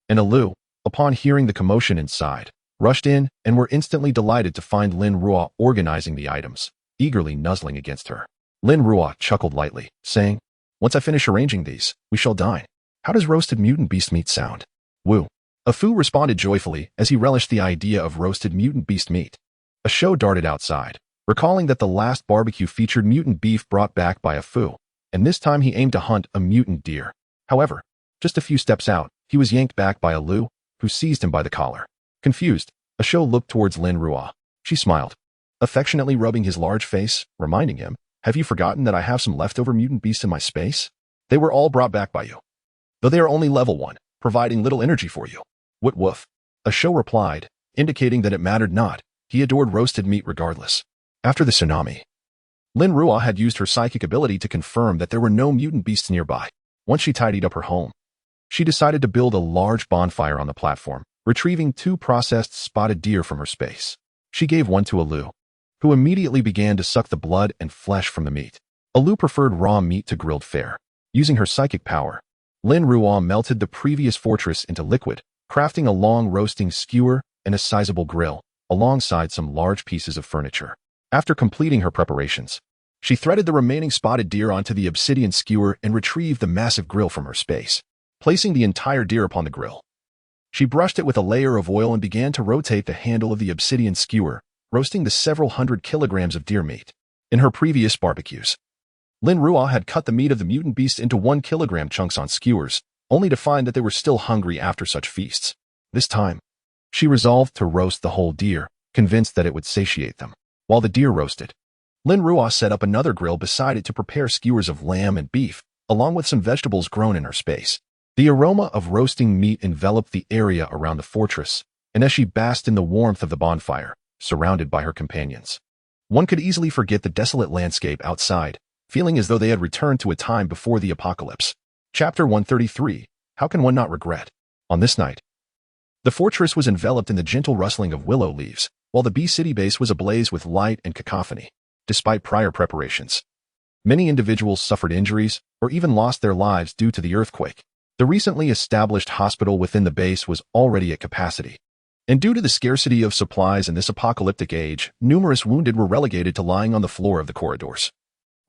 and a Lu, upon hearing the commotion inside, rushed in and were instantly delighted to find Lin Ruo organizing the items, eagerly nuzzling against her. Lin Ruo chuckled lightly, saying, "Once I finish arranging these, we shall dine. How does roasted mutant beast meat sound?" "Woo." A Fu responded joyfully as he relished the idea of roasted mutant beast meat. A Shou darted outside, recalling that the last barbecue featured mutant beef brought back by a Fu, and this time he aimed to hunt a mutant deer. However, Just a few steps out, he was yanked back by a Lu, who seized him by the collar. Confused, Asho looked towards Lin Ruo. She smiled, affectionately rubbing his large face, reminding him, "Have you forgotten that I have some leftover mutant beasts in my space? They were all brought back by you. Though they are only level 1, providing little energy for you." "What woof?" Asho replied, indicating that it mattered not. He adored roasted meat regardless. After the tsunami, Lin Ruo had used her psychic ability to confirm that there were no mutant beasts nearby. Once she tidied up her home, she decided to build a large bonfire on the platform, retrieving 2 processed spotted deer from her space. She gave one to Alu, who immediately began to suck the blood and flesh from the meat. Alu preferred raw meat to grilled fare. Using her psychic power, Lin Ruo melted the previous fortress into liquid, crafting a long roasting skewer and a sizable grill, alongside some large pieces of furniture. After completing her preparations, she threaded the remaining spotted deer onto the obsidian skewer and retrieved the massive grill from her space. Placing the entire deer upon the grill, she brushed it with a layer of oil and began to rotate the handle of the obsidian skewer, roasting the several hundred kilograms of deer meat. In her previous barbecues, Lin Ruo had cut the meat of the mutant beast into 1-kilogram chunks on skewers, only to find that they were still hungry after such feasts. This time, she resolved to roast the whole deer, convinced that it would satiate them. While the deer roasted, Lin Ruo set up another grill beside it to prepare skewers of lamb and beef, along with some vegetables grown in her space. The aroma of roasting meat enveloped the area around the fortress, and as she basked in the warmth of the bonfire, surrounded by her companions, one could easily forget the desolate landscape outside, feeling as though they had returned to a time before the apocalypse. Chapter 133. How can one not regret? On this night, the fortress was enveloped in the gentle rustling of willow leaves, while the B-City base was ablaze with light and cacophony. Despite prior preparations, many individuals suffered injuries or even lost their lives due to the earthquake. The recently established hospital within the base was already at capacity, and due to the scarcity of supplies in this apocalyptic age, numerous wounded were relegated to lying on the floor of the corridors,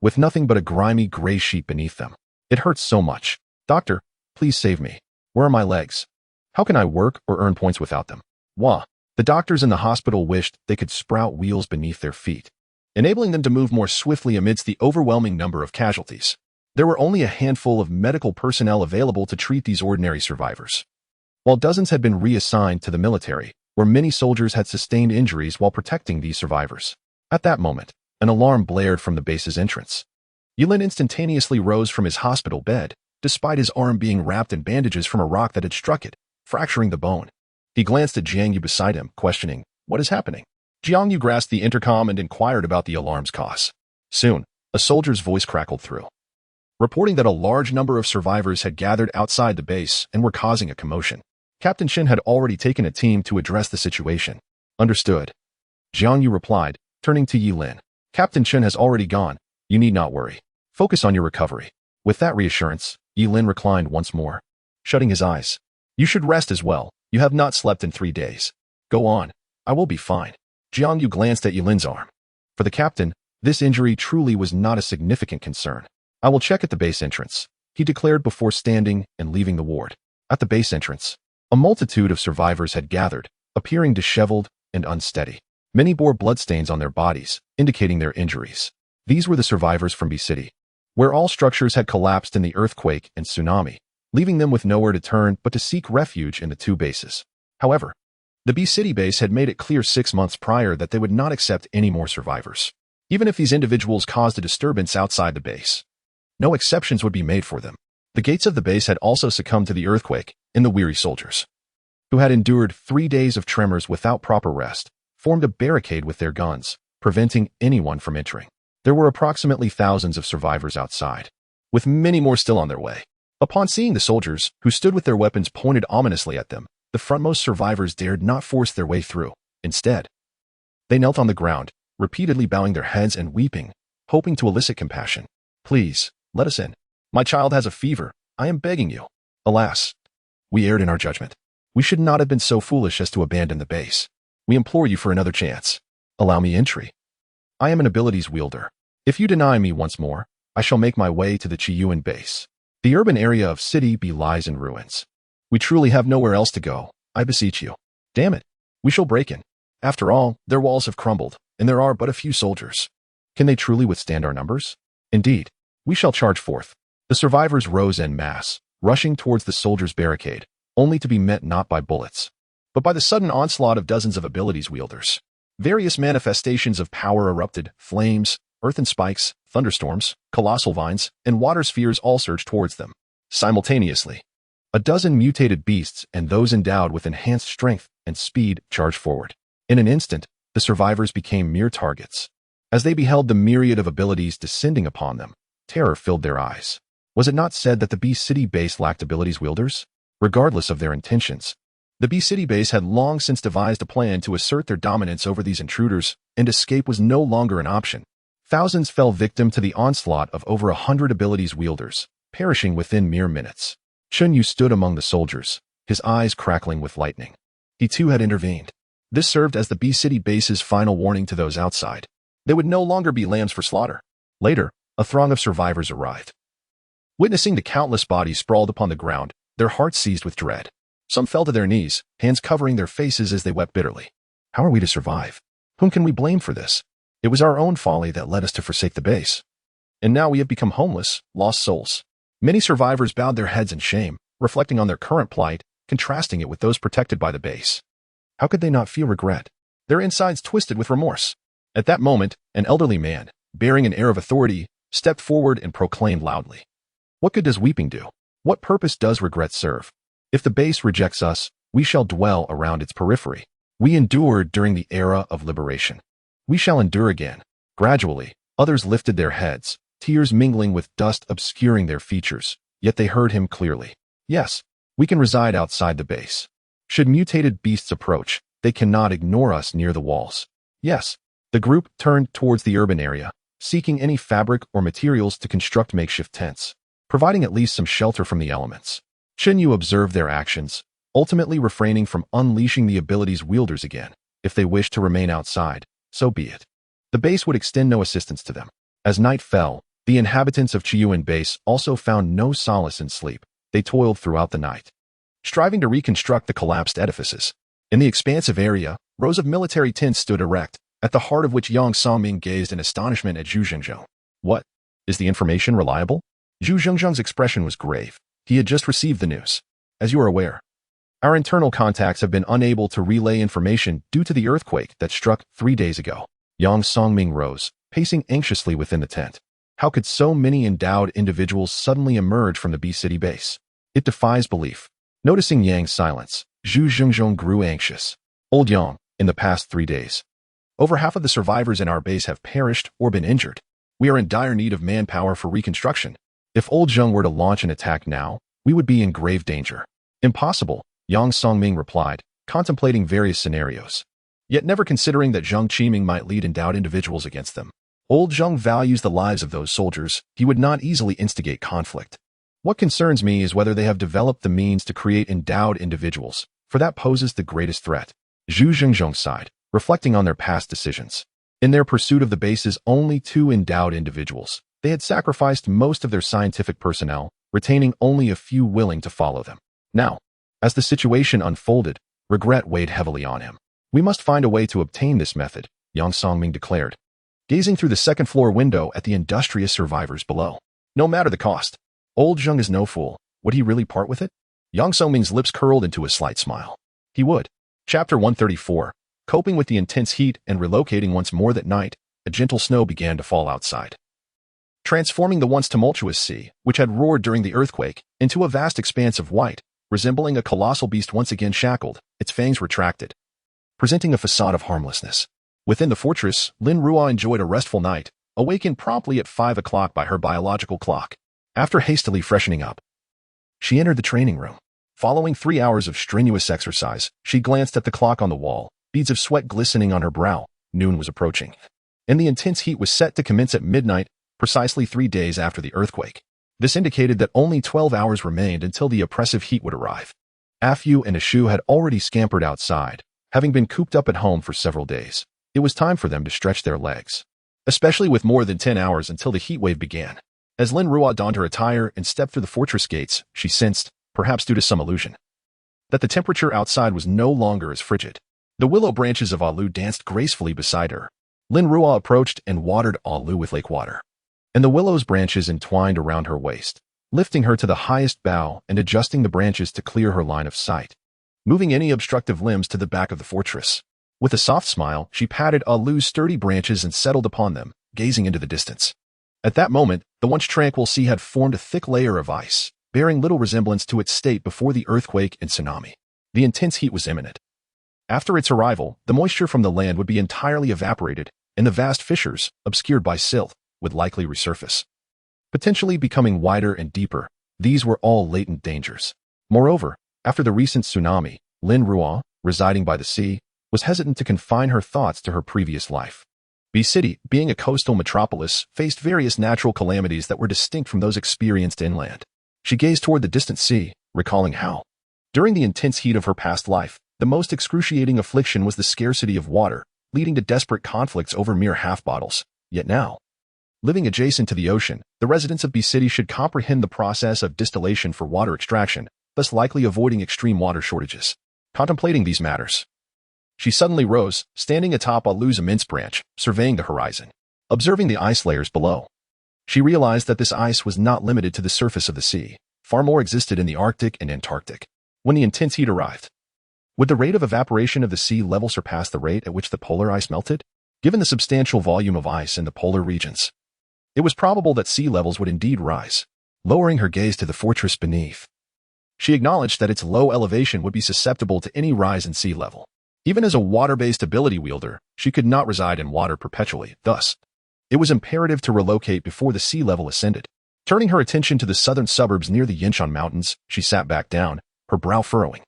with nothing but a grimy gray sheet beneath them. "It hurts so much. Doctor, please save me. Where are my legs? How can I work or earn points without them?" Wah! The doctors in the hospital wished they could sprout wheels beneath their feet, enabling them to move more swiftly amidst the overwhelming number of casualties. There were only a handful of medical personnel available to treat these ordinary survivors, while dozens had been reassigned to the military, where many soldiers had sustained injuries while protecting these survivors. At that moment, an alarm blared from the base's entrance. Yulin instantaneously rose from his hospital bed, despite his arm being wrapped in bandages from a rock that had struck it, fracturing the bone. He glanced at Jiang Yu beside him, questioning, "What is happening?" Jiang Yu grasped the intercom and inquired about the alarm's cause. Soon, a soldier's voice crackled through, reporting that a large number of survivors had gathered outside the base and were causing a commotion. Captain Shin had already taken a team to address the situation. "Understood," Jiang Yu replied, turning to Yi Lin. "Captain Shin has already gone. You need not worry. Focus on your recovery." With that reassurance, Yi Lin reclined once more, shutting his eyes. "You should rest as well. You have not slept in 3 days. Go on. I will be fine." Jiang Yu glanced at Yi Lin's arm. For the captain, this injury truly was not a significant concern. "I will check at the base entrance," he declared before standing and leaving the ward. At the base entrance, a multitude of survivors had gathered, appearing disheveled and unsteady. Many bore bloodstains on their bodies, indicating their injuries. These were the survivors from B-City, where all structures had collapsed in the earthquake and tsunami, leaving them with nowhere to turn but to seek refuge in the 2 bases. However, the B-City base had made it clear 6 months prior that they would not accept any more survivors, even if these individuals caused a disturbance outside the base. No exceptions would be made for them. The gates of the base had also succumbed to the earthquake, and the weary soldiers, who had endured 3 days of tremors without proper rest, formed a barricade with their guns, preventing anyone from entering. There were approximately thousands of survivors outside, with many more still on their way. Upon seeing the soldiers, who stood with their weapons pointed ominously at them, the frontmost survivors dared not force their way through. Instead, they knelt on the ground, repeatedly bowing their heads and weeping, hoping to elicit compassion. "Please, let us in. My child has a fever. I am begging you." Alas, we erred in our judgment. We should not have been so foolish as to abandon the base. We implore you for another chance. Allow me entry. I am an abilities wielder. If you deny me once more, I shall make my way to the Chiyuan base. The urban area of City B lies in ruins. We truly have nowhere else to go. I beseech you. Damn it. We shall break in. After all, their walls have crumbled, and there are but a few soldiers. Can they truly withstand our numbers? Indeed, we shall charge forth. The survivors rose en masse, rushing towards the soldiers' barricade, only to be met not by bullets, but by the sudden onslaught of dozens of abilities wielders. Various manifestations of power erupted: flames, earthen spikes, thunderstorms, colossal vines, and water spheres all surged towards them. Simultaneously, a dozen mutated beasts and those endowed with enhanced strength and speed charged forward. In an instant, the survivors became mere targets. As they beheld the myriad of abilities descending upon them, terror filled their eyes. Was it not said that the Bee City base lacked abilities wielders? Regardless of their intentions, the Bee City base had long since devised a plan to assert their dominance over these intruders, and escape was no longer an option. Thousands fell victim to the onslaught of over 100 abilities wielders, perishing within mere minutes. Chun Yu stood among the soldiers, his eyes crackling with lightning. He too had intervened. This served as the Bee City base's final warning to those outside. They would no longer be lambs for slaughter. Later, a throng of survivors arrived. Witnessing the countless bodies sprawled upon the ground, their hearts seized with dread. Some fell to their knees, hands covering their faces as they wept bitterly. How are we to survive? Whom can we blame for this? It was our own folly that led us to forsake the base. And now we have become homeless, lost souls. Many survivors bowed their heads in shame, reflecting on their current plight, contrasting it with those protected by the base. How could they not feel regret? Their insides twisted with remorse. At that moment, an elderly man, bearing an air of authority, stepped forward and proclaimed loudly. What good does weeping do? What purpose does regret serve? If the base rejects us, we shall dwell around its periphery. We endured during the era of liberation. We shall endure again. Gradually, others lifted their heads, tears mingling with dust obscuring their features, yet they heard him clearly. Yes, we can reside outside the base. Should mutated beasts approach, they cannot ignore us near the walls. Yes, the group turned towards the urban area, seeking any fabric or materials to construct makeshift tents, providing at least some shelter from the elements. Chun Yu observed their actions, ultimately refraining from unleashing the abilities wielders again. If they wished to remain outside, so be it. The base would extend no assistance to them. As night fell, the inhabitants of Chiyuan Base also found no solace in sleep. They toiled throughout the night, striving to reconstruct the collapsed edifices. In the expansive area, rows of military tents stood erect, at the heart of which Yang Songming gazed in astonishment at Zhu Zhengzhong. What? Is the information reliable? Zhu Zhengzhong's expression was grave. He had just received the news. As you are aware, our internal contacts have been unable to relay information due to the earthquake that struck 3 days ago. Yang Songming rose, pacing anxiously within the tent. How could so many endowed individuals suddenly emerge from the Bee City base? It defies belief. Noticing Yang's silence, Zhu Zhengzhong grew anxious. Old Yang, in the past 3 days, over half of the survivors in our base have perished or been injured. We are in dire need of manpower for reconstruction. If Old Zheng were to launch an attack now, we would be in grave danger. Impossible, Yang Songming replied, contemplating various scenarios, yet never considering that Zheng Qiming might lead endowed individuals against them. Old Zheng values the lives of those soldiers. He would not easily instigate conflict. What concerns me is whether they have developed the means to create endowed individuals, for that poses the greatest threat. Zhu Zhengzhong sighed, reflecting on their past decisions. In their pursuit of the base's only 2 endowed individuals, they had sacrificed most of their scientific personnel, retaining only a few willing to follow them. Now, as the situation unfolded, regret weighed heavily on him. We must find a way to obtain this method, Yang Songming declared, gazing through the second-floor window at the industrious survivors below. No matter the cost. Old Zheng is no fool. Would he really part with it? Yang Songming's lips curled into a slight smile. He would. Chapter 134. Coping with the intense heat and relocating once more that night, a gentle snow began to fall outside, transforming the once tumultuous sea, which had roared during the earthquake, into a vast expanse of white, resembling a colossal beast once again shackled, its fangs retracted, presenting a facade of harmlessness. Within the fortress, Lin Ruo enjoyed a restful night, awakened promptly at 5 o'clock by her biological clock. After hastily freshening up, she entered the training room. Following 3 hours of strenuous exercise, she glanced at the clock on the wall, beads of sweat glistening on her brow. Noon was approaching, and the intense heat was set to commence at midnight, precisely 3 days after the earthquake. This indicated that only 12 hours remained until the oppressive heat would arrive. Afu and Ashu had already scampered outside, having been cooped up at home for several days. It was time for them to stretch their legs, especially with more than 10 hours until the heat wave began. As Lin Ruo donned her attire and stepped through the fortress gates, she sensed, perhaps due to some illusion, that the temperature outside was no longer as frigid. The willow branches of Alu danced gracefully beside her. Lin Ruo approached and watered Alu with lake water, and the willow's branches entwined around her waist, lifting her to the highest bough and adjusting the branches to clear her line of sight, moving any obstructive limbs to the back of the fortress. With a soft smile, she patted Alu's sturdy branches and settled upon them, gazing into the distance. At that moment, the once tranquil sea had formed a thick layer of ice, bearing little resemblance to its state before the earthquake and tsunami. The intense heat was imminent. After its arrival, the moisture from the land would be entirely evaporated, and the vast fissures, obscured by silt, would likely resurface, potentially becoming wider and deeper. These were all latent dangers. Moreover, after the recent tsunami, Lin Ruo, residing by the sea, was hesitant to confine her thoughts to her previous life. B City, being a coastal metropolis, faced various natural calamities that were distinct from those experienced inland. She gazed toward the distant sea, recalling how, during the intense heat of her past life, the most excruciating affliction was the scarcity of water, leading to desperate conflicts over mere half-bottles. Yet now, living adjacent to the ocean, the residents of B City should comprehend the process of distillation for water extraction, thus likely avoiding extreme water shortages. Contemplating these matters, she suddenly rose, standing atop Alu's immense branch, surveying the horizon. Observing the ice layers below, she realized that this ice was not limited to the surface of the sea. Far more existed in the Arctic and Antarctic. When the intense heat arrived, would the rate of evaporation of the sea level surpass the rate at which the polar ice melted? Given the substantial volume of ice in the polar regions, it was probable that sea levels would indeed rise. Lowering her gaze to the fortress beneath, she acknowledged that its low elevation would be susceptible to any rise in sea level. Even as a water-based ability wielder, she could not reside in water perpetually. Thus, it was imperative to relocate before the sea level ascended. Turning her attention to the southern suburbs near the Yinshan Mountains, she sat back down, her brow furrowing.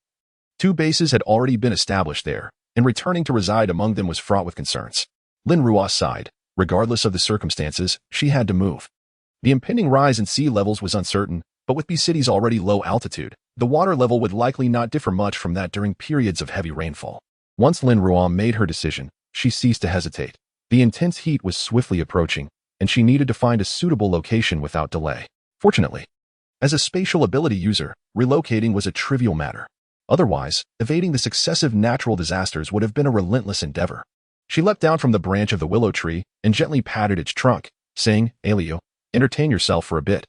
2 bases had already been established there, and returning to reside among them was fraught with concerns. Lin Ruo sighed. Regardless of the circumstances, she had to move. The impending rise in sea levels was uncertain, but with B City's already low altitude, the water level would likely not differ much from that during periods of heavy rainfall. Once Lin Ruo made her decision, she ceased to hesitate. The intense heat was swiftly approaching, and she needed to find a suitable location without delay. Fortunately, as a spatial ability user, relocating was a trivial matter. Otherwise, evading the successive natural disasters would have been a relentless endeavor. She leapt down from the branch of the willow tree and gently patted its trunk, saying, "Alio, entertain yourself for a bit.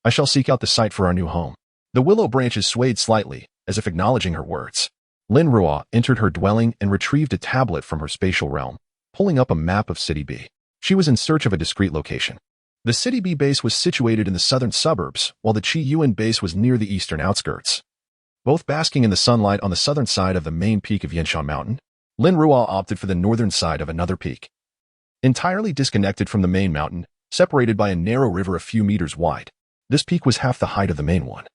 I shall seek out the site for our new home." The willow branches swayed slightly, as if acknowledging her words. Lin Ruo entered her dwelling and retrieved a tablet from her spatial realm, pulling up a map of City B. She was in search of a discrete location. The City B base was situated in the southern suburbs, while the Chi Yuan base was near the eastern outskirts. Both basking in the sunlight on the southern side of the main peak of Yinshan Mountain, Lin Ruo opted for the northern side of another peak. Entirely disconnected from the main mountain, separated by a narrow river a few meters wide, this peak was half the height of the main one.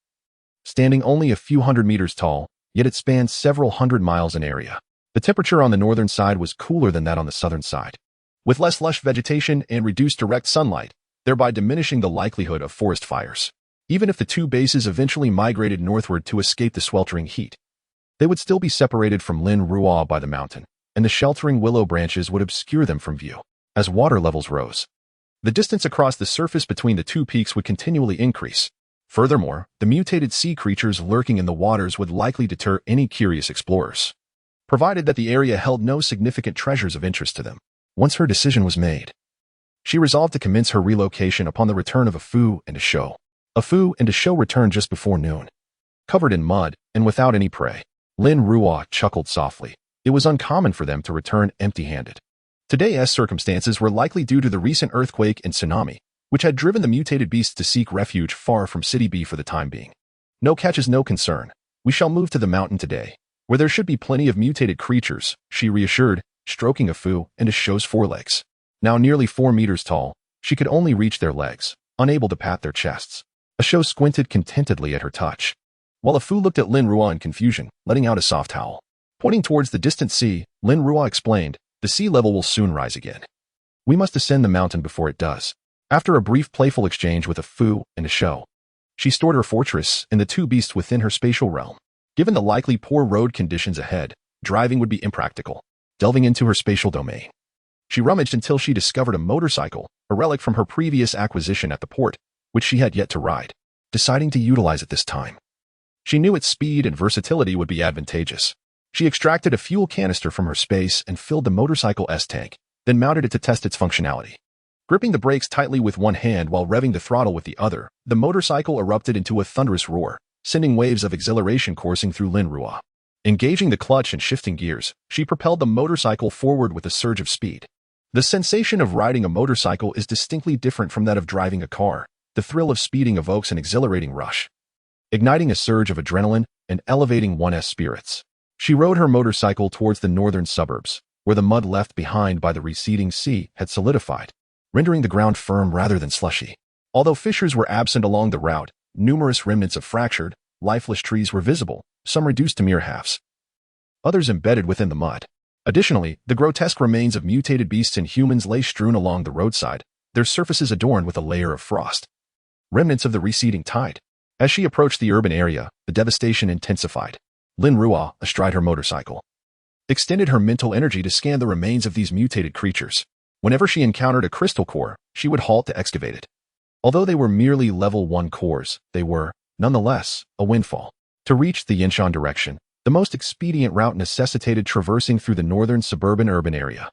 Standing only a few hundred meters tall, yet it spanned several hundred miles in area. The temperature on the northern side was cooler than that on the southern side, with less lush vegetation and reduced direct sunlight, thereby diminishing the likelihood of forest fires. Even if the 2 bases eventually migrated northward to escape the sweltering heat, they would still be separated from Lin Ruo by the mountain, and the sheltering willow branches would obscure them from view. As water levels rose, the distance across the surface between the 2 peaks would continually increase. Furthermore, the mutated sea creatures lurking in the waters would likely deter any curious explorers, provided that the area held no significant treasures of interest to them. Once her decision was made, she resolved to commence her relocation upon the return of a Fu and a Shou. A Fu and a Shou returned just before noon, covered in mud and without any prey. Lin Ruo chuckled softly. It was uncommon for them to return empty-handed. Today's circumstances were likely due to the recent earthquake and tsunami, which had driven the mutated beasts to seek refuge far from City B for the time being. "No catch is no concern. We shall move to the mountain today, where there should be plenty of mutated creatures," she reassured, stroking a Fu and a Shou's forelegs. Now nearly 4 meters tall, she could only reach their legs, unable to pat their chests. A Shou squinted contentedly at her touch, while a Fu looked at Lin Ruo in confusion, letting out a soft howl. Pointing towards the distant sea, Lin Ruo explained, "The sea level will soon rise again. We must ascend the mountain before it does." After a brief playful exchange with a Fu and a Shou, she stored her fortress and the 2 beasts within her spatial realm. Given the likely poor road conditions ahead, driving would be impractical. Delving into her spatial domain, she rummaged until she discovered a motorcycle, a relic from her previous acquisition at the port, which she had yet to ride. Deciding to utilize it this time, she knew its speed and versatility would be advantageous. She extracted a fuel canister from her space and filled the motorcycle's tank, then mounted it to test its functionality. Gripping the brakes tightly with one hand while revving the throttle with the other, the motorcycle erupted into a thunderous roar, sending waves of exhilaration coursing through Lin Ruo. Engaging the clutch and shifting gears, she propelled the motorcycle forward with a surge of speed. The sensation of riding a motorcycle is distinctly different from that of driving a car. The thrill of speeding evokes an exhilarating rush, igniting a surge of adrenaline and elevating one's spirits. She rode her motorcycle towards the northern suburbs, where the mud left behind by the receding sea had solidified, rendering the ground firm rather than slushy. Although fissures were absent along the route, numerous remnants of fractured, lifeless trees were visible, some reduced to mere halves, others embedded within the mud. Additionally, the grotesque remains of mutated beasts and humans lay strewn along the roadside, their surfaces adorned with a layer of frost, remnants of the receding tide. As she approached the urban area, the devastation intensified. Lin Ruo, astride her motorcycle, extended her mental energy to scan the remains of these mutated creatures. Whenever she encountered a crystal core, she would halt to excavate it. Although they were merely level 1 cores, they were, nonetheless, a windfall. To reach the Yinshan direction, the most expedient route necessitated traversing through the northern suburban urban area,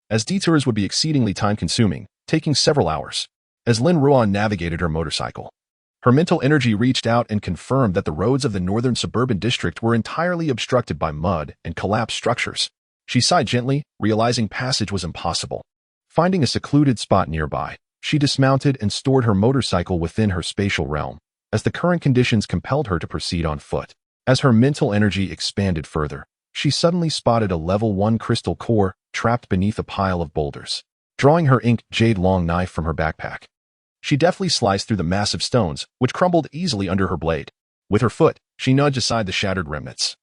as detours would be exceedingly time-consuming, taking several hours. As Lin Ruo navigated her motorcycle, her mental energy reached out and confirmed that the roads of the northern suburban district were entirely obstructed by mud and collapsed structures. She sighed gently, realizing passage was impossible. Finding a secluded spot nearby, she dismounted and stored her motorcycle within her spatial realm, as the current conditions compelled her to proceed on foot. As her mental energy expanded further, she suddenly spotted a level 1 crystal core trapped beneath a pile of boulders. Drawing her inked jade long knife from her backpack, she deftly sliced through the massive stones, which crumbled easily under her blade. With her foot, she nudged aside the shattered remnants,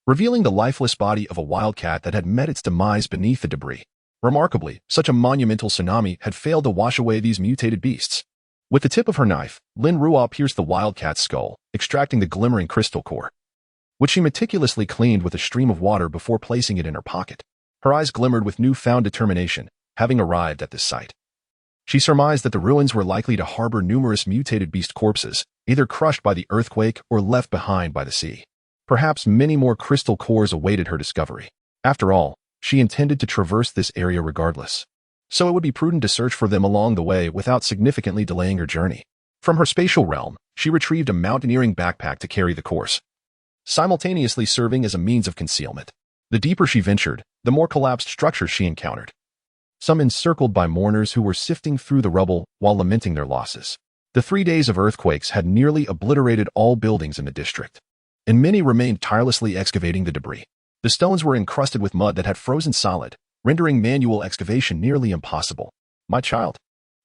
revealing the lifeless body of a wildcat that had met its demise beneath the debris. Remarkably, such a monumental tsunami had failed to wash away these mutated beasts. With the tip of her knife, Lin Ruo pierced the wildcat's skull, extracting the glimmering crystal core, which she meticulously cleaned with a stream of water before placing it in her pocket. Her eyes glimmered with newfound determination, having arrived at this site. She surmised that the ruins were likely to harbor numerous mutated beast corpses, either crushed by the earthquake or left behind by the sea. Perhaps many more crystal cores awaited her discovery. After all, she intended to traverse this area regardless, so it would be prudent to search for them along the way without significantly delaying her journey. From her spatial realm, she retrieved a mountaineering backpack to carry the course, simultaneously serving as a means of concealment. The deeper she ventured, the more collapsed structures she encountered, some encircled by mourners who were sifting through the rubble while lamenting their losses. The 3 days of earthquakes had nearly obliterated all buildings in the district, and many remained tirelessly excavating the debris. The stones were encrusted with mud that had frozen solid, rendering manual excavation nearly impossible. My child.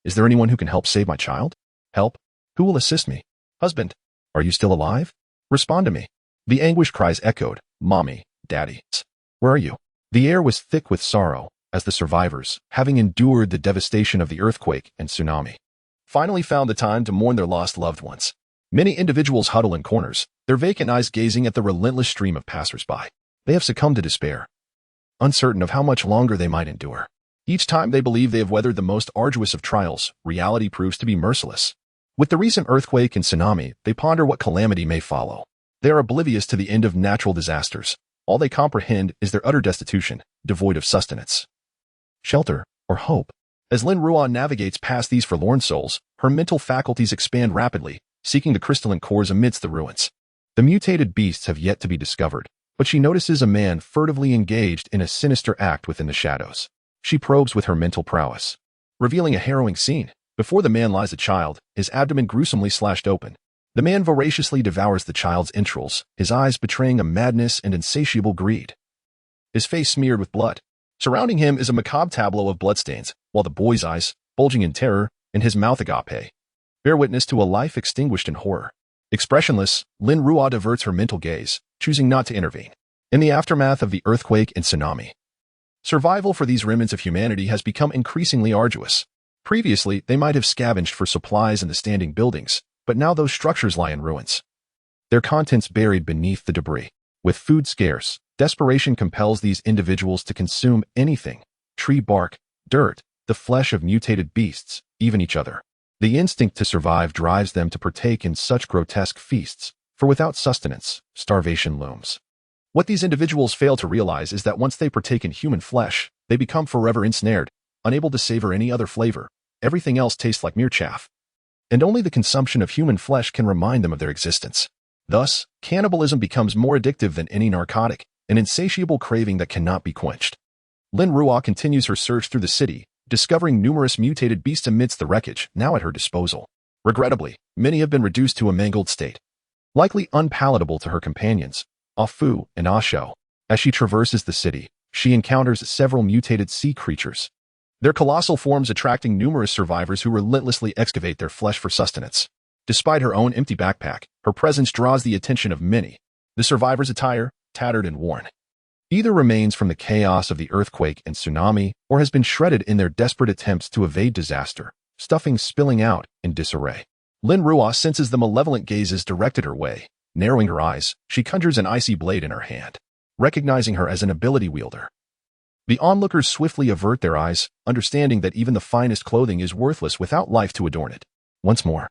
Is there anyone who can help save my child? Help? Who will assist me? Husband, are you still alive? Respond to me. The anguished cries echoed, Mommy, Daddy, where are you? The air was thick with sorrow, as the survivors, having endured the devastation of the earthquake and tsunami, finally found the time to mourn their lost loved ones. Many individuals huddle in corners, their vacant eyes gazing at the relentless stream of passers-by. They have succumbed to despair, uncertain of how much longer they might endure. Each time they believe they have weathered the most arduous of trials, reality proves to be merciless. With the recent earthquake and tsunami, they ponder what calamity may follow. They are oblivious to the end of natural disasters. All they comprehend is their utter destitution, devoid of sustenance, shelter, or hope. As Lin Ruo navigates past these forlorn souls, her mental faculties expand rapidly, seeking the crystalline cores amidst the ruins. The mutated beasts have yet to be discovered, but she notices a man furtively engaged in a sinister act within the shadows. She probes with her mental prowess, revealing a harrowing scene. Before the man lies a child, his abdomen gruesomely slashed open. The man voraciously devours the child's entrails, his eyes betraying a madness and insatiable greed, his face smeared with blood. Surrounding him is a macabre tableau of bloodstains, while the boy's eyes, bulging in terror, and his mouth agape, bear witness to a life extinguished in horror. Expressionless, Lin Ruo diverts her mental gaze, choosing not to intervene. In the aftermath of the earthquake and tsunami, survival for these remnants of humanity has become increasingly arduous. Previously, they might have scavenged for supplies in the standing buildings, but now those structures lie in ruins, their contents buried beneath the debris. With food scarce, desperation compels these individuals to consume anything: tree bark, dirt, the flesh of mutated beasts, even each other. The instinct to survive drives them to partake in such grotesque feasts, for without sustenance, starvation looms. What these individuals fail to realize is that once they partake in human flesh, they become forever ensnared, unable to savor any other flavor. everything else tastes like mere chaff. And only the consumption of human flesh can remind them of their existence. Thus, cannibalism becomes more addictive than any narcotic, an insatiable craving that cannot be quenched. Lin Ruo continues her search through the city, discovering numerous mutated beasts amidst the wreckage, now at her disposal. Regrettably, many have been reduced to a mangled state, likely unpalatable to her companions, Ah Fu and Ah Shou. As she traverses the city, she encounters several mutated sea creatures, their colossal forms attracting numerous survivors who relentlessly excavate their flesh for sustenance. Despite her own empty backpack, her presence draws the attention of many. The survivors' attire, tattered and worn, either remains from the chaos of the earthquake and tsunami or has been shredded in their desperate attempts to evade disaster, stuffing spilling out in disarray. Lin Ruo senses the malevolent gazes directed her way. Narrowing her eyes, she conjures an icy blade in her hand, recognizing her as an ability wielder. The onlookers swiftly avert their eyes, understanding that even the finest clothing is worthless without life to adorn it. Once more,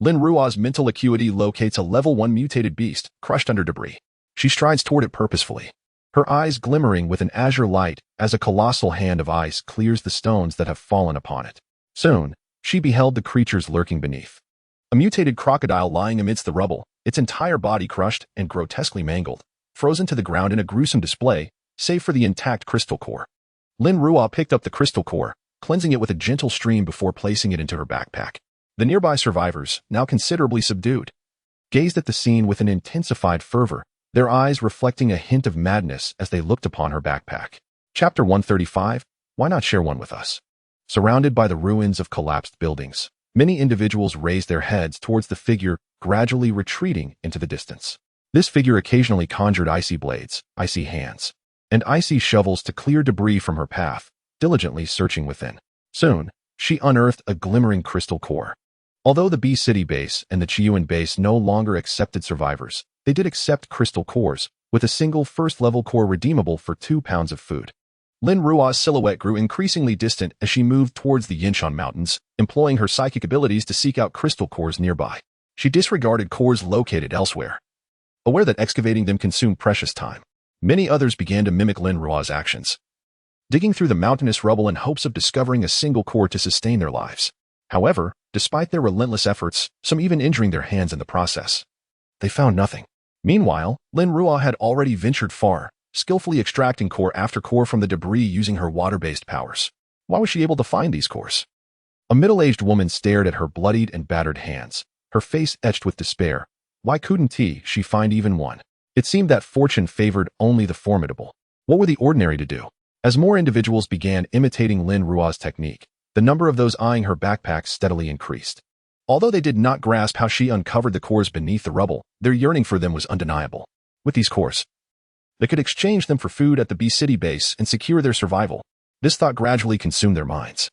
Lin Ruo's mental acuity locates a level 1 mutated beast, crushed under debris. She strides toward it purposefully, her eyes glimmering with an azure light as a colossal hand of ice clears the stones that have fallen upon it. Soon, she beheld the creatures lurking beneath. A mutated crocodile lying amidst the rubble, its entire body crushed and grotesquely mangled, frozen to the ground in a gruesome display, save for the intact crystal core. Lin Ruo picked up the crystal core, cleansing it with a gentle stream before placing it into her backpack. The nearby survivors, now considerably subdued, gazed at the scene with an intensified fervor, their eyes reflecting a hint of madness as they looked upon her backpack. Chapter 135, Why Not Share One With Us? Surrounded by the ruins of collapsed buildings, many individuals raised their heads towards the figure gradually retreating into the distance. This figure occasionally conjured icy blades, icy hands, and icy shovels to clear debris from her path, diligently searching within. Soon, she unearthed a glimmering crystal core. Although the B City base and the Chiyuan base no longer accepted survivors, they did accept crystal cores, with a single first-level core redeemable for 2 pounds of food. Lin Ruo's silhouette grew increasingly distant as she moved towards the Yinshan Mountains, employing her psychic abilities to seek out crystal cores nearby. She disregarded cores located elsewhere, aware that excavating them consumed precious time. Many others began to mimic Lin Ruo's actions, digging through the mountainous rubble in hopes of discovering a single core to sustain their lives. However, despite their relentless efforts, some even injuring their hands in the process, they found nothing. Meanwhile, Lin Ruo had already ventured far, skillfully extracting core after core from the debris using her water-based powers. Why was she able to find these cores? A middle-aged woman stared at her bloodied and battered hands, her face etched with despair. Why couldn't she find even one? It seemed that fortune favored only the formidable. What were the ordinary to do? As more individuals began imitating Lin Ruo's technique, the number of those eyeing her backpack steadily increased. Although they did not grasp how she uncovered the cores beneath the rubble, their yearning for them was undeniable. With these cores, they could exchange them for food at the B City base and secure their survival. This thought gradually consumed their minds.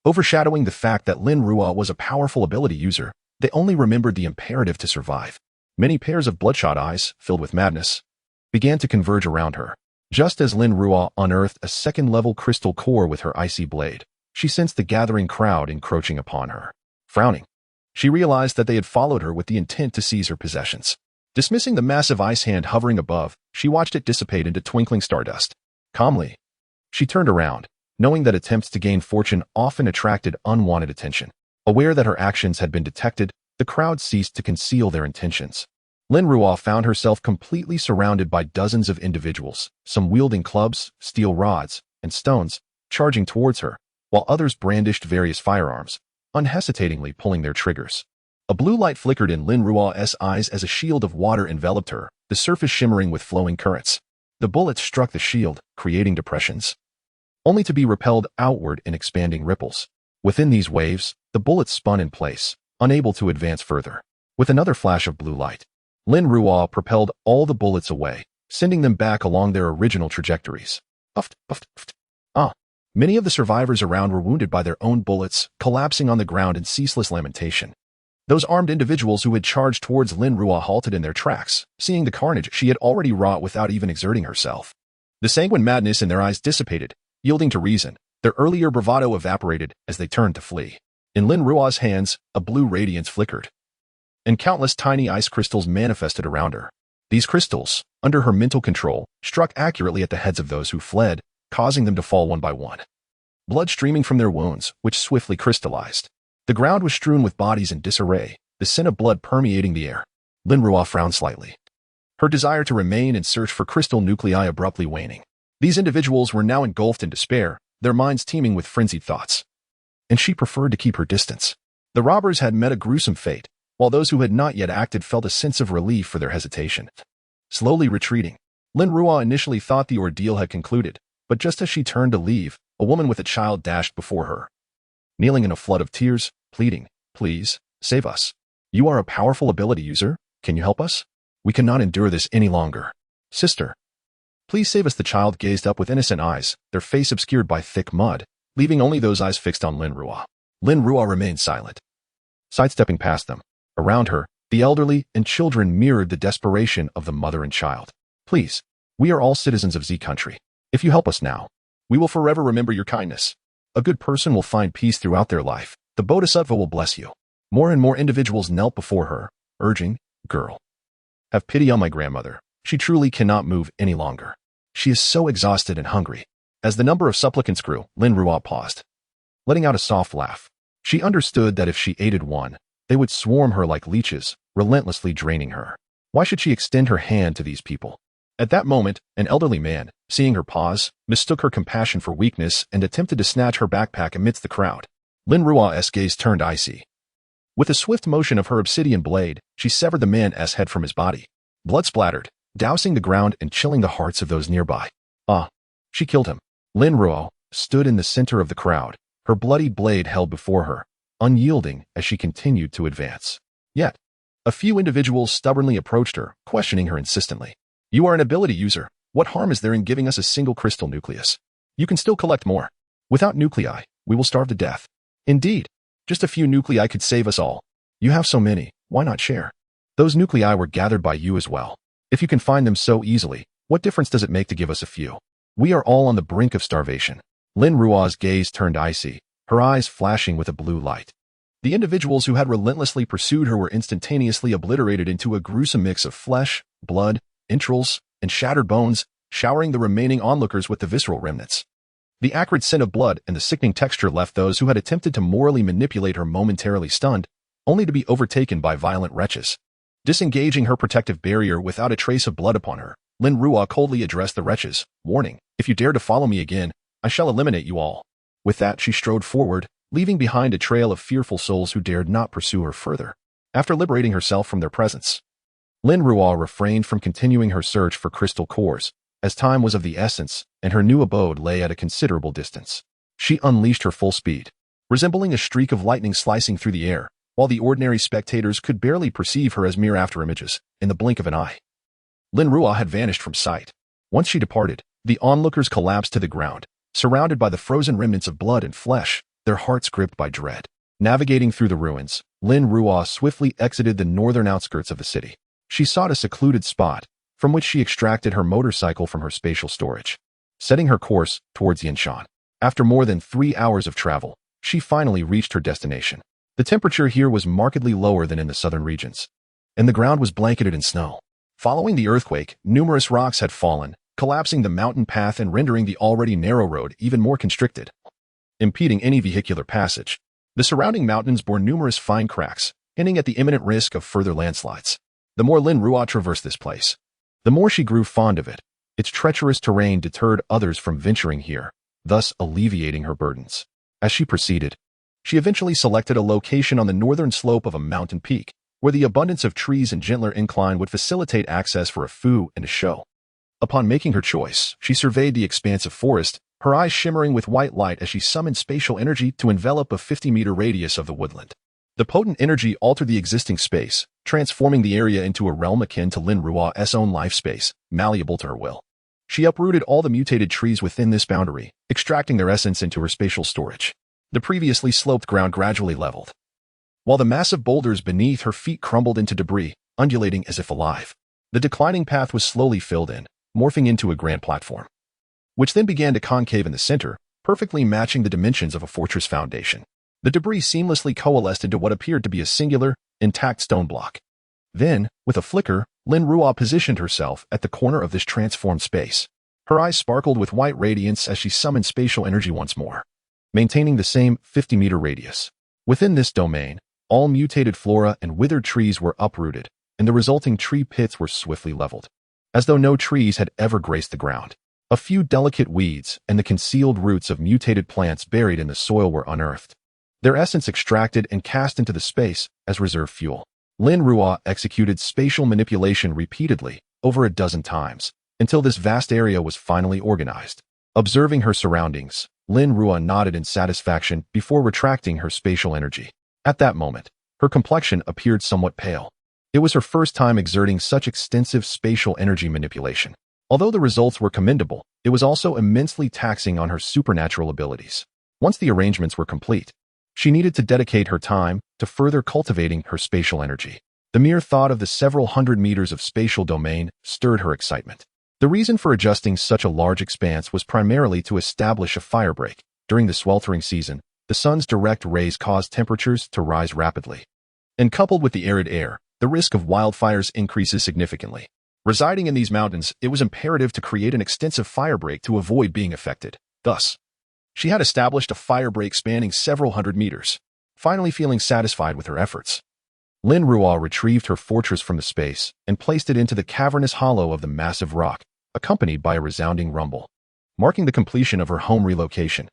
Overshadowing the fact that Lin Ruo was a powerful ability user, they only remembered the imperative to survive. Many pairs of bloodshot eyes, filled with madness, began to converge around her. Just as Lin Ruo unearthed a second-level crystal core with her icy blade, she sensed the gathering crowd encroaching upon her. Frowning, she realized that they had followed her with the intent to seize her possessions. Dismissing the massive ice hand hovering above, she watched it dissipate into twinkling stardust. Calmly, she turned around, knowing that attempts to gain fortune often attracted unwanted attention. Aware that her actions had been detected, the crowd ceased to conceal their intentions. Lin Ruo found herself completely surrounded by dozens of individuals, some wielding clubs, steel rods, and stones, charging towards her, while others brandished various firearms, unhesitatingly pulling their triggers. A blue light flickered in Lin Ruo's eyes as a shield of water enveloped her, the surface shimmering with flowing currents. The bullets struck the shield, creating depressions, only to be repelled outward in expanding ripples. Within these waves, the bullets spun in place, unable to advance further. With another flash of blue light, Lin Ruo propelled all the bullets away, sending them back along their original trajectories. Uft, uft, uft. Many of the survivors around were wounded by their own bullets, collapsing on the ground in ceaseless lamentation. Those armed individuals who had charged towards Lin Ruo halted in their tracks, seeing the carnage she had already wrought without even exerting herself. The sanguine madness in their eyes dissipated, yielding to reason. Their earlier bravado evaporated as they turned to flee. In Lin Ruo's hands, a blue radiance flickered, and countless tiny ice crystals manifested around her. These crystals, under her mental control, struck accurately at the heads of those who fled, causing them to fall one by one. blood streaming from their wounds, which swiftly crystallized. The ground was strewn with bodies in disarray, the scent of blood permeating the air. Lin Ruo frowned slightly, her desire to remain and search for crystal nuclei abruptly waning. These individuals were now engulfed in despair, their minds teeming with frenzied thoughts. And she preferred to keep her distance. The robbers had met a gruesome fate, while those who had not yet acted felt a sense of relief for their hesitation. Slowly retreating, Lin Ruo initially thought the ordeal had concluded, but just as she turned to leave, a woman with a child dashed before her. Kneeling in a flood of tears, pleading, "Please, save us. You are a powerful ability user. Can you help us? We cannot endure this any longer. Sister, please save us." The child gazed up with innocent eyes, their face obscured by thick mud, leaving only those eyes fixed on Lin Ruo. Lin Ruo remained silent, sidestepping past them. Around her, the elderly and children mirrored the desperation of the mother and child. "Please, we are all citizens of Z country. If you help us now, we will forever remember your kindness. A good person will find peace throughout their life. The Bodhisattva will bless you." More and more individuals knelt before her, urging, "Girl, have pity on my grandmother. She truly cannot move any longer. She is so exhausted and hungry." As the number of supplicants grew, Lin Ruo paused, letting out a soft laugh. She understood that if she aided one, they would swarm her like leeches, relentlessly draining her. Why should she extend her hand to these people? At that moment, an elderly man, seeing her pause, mistook her compassion for weakness and attempted to snatch her backpack amidst the crowd. Lin Ruo's gaze turned icy. With a swift motion of her obsidian blade, she severed the man's head from his body. Blood splattered, dousing the ground and chilling the hearts of those nearby. She killed him. Lin Ruo stood in the center of the crowd, her bloodied blade held before her, unyielding as she continued to advance. Yet, a few individuals stubbornly approached her, questioning her insistently. "You are an ability user. What harm is there in giving us a single crystal nucleus? You can still collect more. Without nuclei, we will starve to death." "Indeed, just a few nuclei could save us all. You have so many, why not share? Those nuclei were gathered by you as well. If you can find them so easily, what difference does it make to give us a few? We are all on the brink of starvation." Lin Ruo's gaze turned icy, her eyes flashing with a blue light. The individuals who had relentlessly pursued her were instantaneously obliterated into a gruesome mix of flesh, blood, entrails, and shattered bones, showering the remaining onlookers with the visceral remnants. The acrid scent of blood and the sickening texture left those who had attempted to morally manipulate her momentarily stunned, only to be overtaken by violent wretches. Disengaging her protective barrier without a trace of blood upon her, Lin Ruo coldly addressed the wretches, warning, "If you dare to follow me again, I shall eliminate you all." With that, she strode forward, leaving behind a trail of fearful souls who dared not pursue her further. After liberating herself from their presence, Lin Ruo refrained from continuing her search for crystal cores, as time was of the essence and her new abode lay at a considerable distance. She unleashed her full speed, resembling a streak of lightning slicing through the air, while the ordinary spectators could barely perceive her as mere afterimages, in the blink of an eye. Lin Ruo had vanished from sight. Once she departed, the onlookers collapsed to the ground, surrounded by the frozen remnants of blood and flesh, their hearts gripped by dread. Navigating through the ruins, Lin Ruo swiftly exited the northern outskirts of the city. She sought a secluded spot, from which she extracted her motorcycle from her spatial storage, setting her course towards Yanshan. After more than 3 hours of travel, she finally reached her destination. The temperature here was markedly lower than in the southern regions, and the ground was blanketed in snow. Following the earthquake, numerous rocks had fallen, collapsing the mountain path and rendering the already narrow road even more constricted, impeding any vehicular passage. The surrounding mountains bore numerous fine cracks, hinting at the imminent risk of further landslides. The more Lin Ruo traversed this place, the more she grew fond of it. Its treacherous terrain deterred others from venturing here, thus alleviating her burdens. As she proceeded, she eventually selected a location on the northern slope of a mountain peak, where the abundance of trees and gentler incline would facilitate access for a fu and a show. Upon making her choice, she surveyed the expansive forest, her eyes shimmering with white light as she summoned spatial energy to envelop a 50-meter radius of the woodland. The potent energy altered the existing space, transforming the area into a realm akin to Lin Ruo's own life space, malleable to her will. She uprooted all the mutated trees within this boundary, extracting their essence into her spatial storage. The previously sloped ground gradually leveled, while the massive boulders beneath her feet crumbled into debris, undulating as if alive. The declining path was slowly filled in, morphing into a grand platform, which then began to concave in the center, perfectly matching the dimensions of a fortress foundation. The debris seamlessly coalesced into what appeared to be a singular, intact stone block. Then, with a flicker, Lin Ruo positioned herself at the corner of this transformed space. Her eyes sparkled with white radiance as she summoned spatial energy once more. maintaining the same 50-meter radius. Within this domain, all mutated flora and withered trees were uprooted, and the resulting tree pits were swiftly leveled, as though no trees had ever graced the ground. A few delicate weeds and the concealed roots of mutated plants buried in the soil were unearthed, their essence extracted and cast into the space as reserve fuel. Lin Ruo executed spatial manipulation repeatedly, over a dozen times, until this vast area was finally organized. Observing her surroundings, Lin Ruo nodded in satisfaction before retracting her spatial energy. At that moment, her complexion appeared somewhat pale. It was her first time exerting such extensive spatial energy manipulation. Although the results were commendable, it was also immensely taxing on her supernatural abilities. Once the arrangements were complete, she needed to dedicate her time to further cultivating her spatial energy. The mere thought of the several hundred meters of spatial domain stirred her excitement. The reason for adjusting such a large expanse was primarily to establish a firebreak. During the sweltering season, the sun's direct rays caused temperatures to rise rapidly. And coupled with the arid air, the risk of wildfires increases significantly. Residing in these mountains, it was imperative to create an extensive firebreak to avoid being affected. Thus, she had established a firebreak spanning several hundred meters. Finally feeling satisfied with her efforts, Lin Ruo retrieved her fortress from the space and placed it into the cavernous hollow of the massive rock, accompanied by a resounding rumble, marking the completion of her home relocation.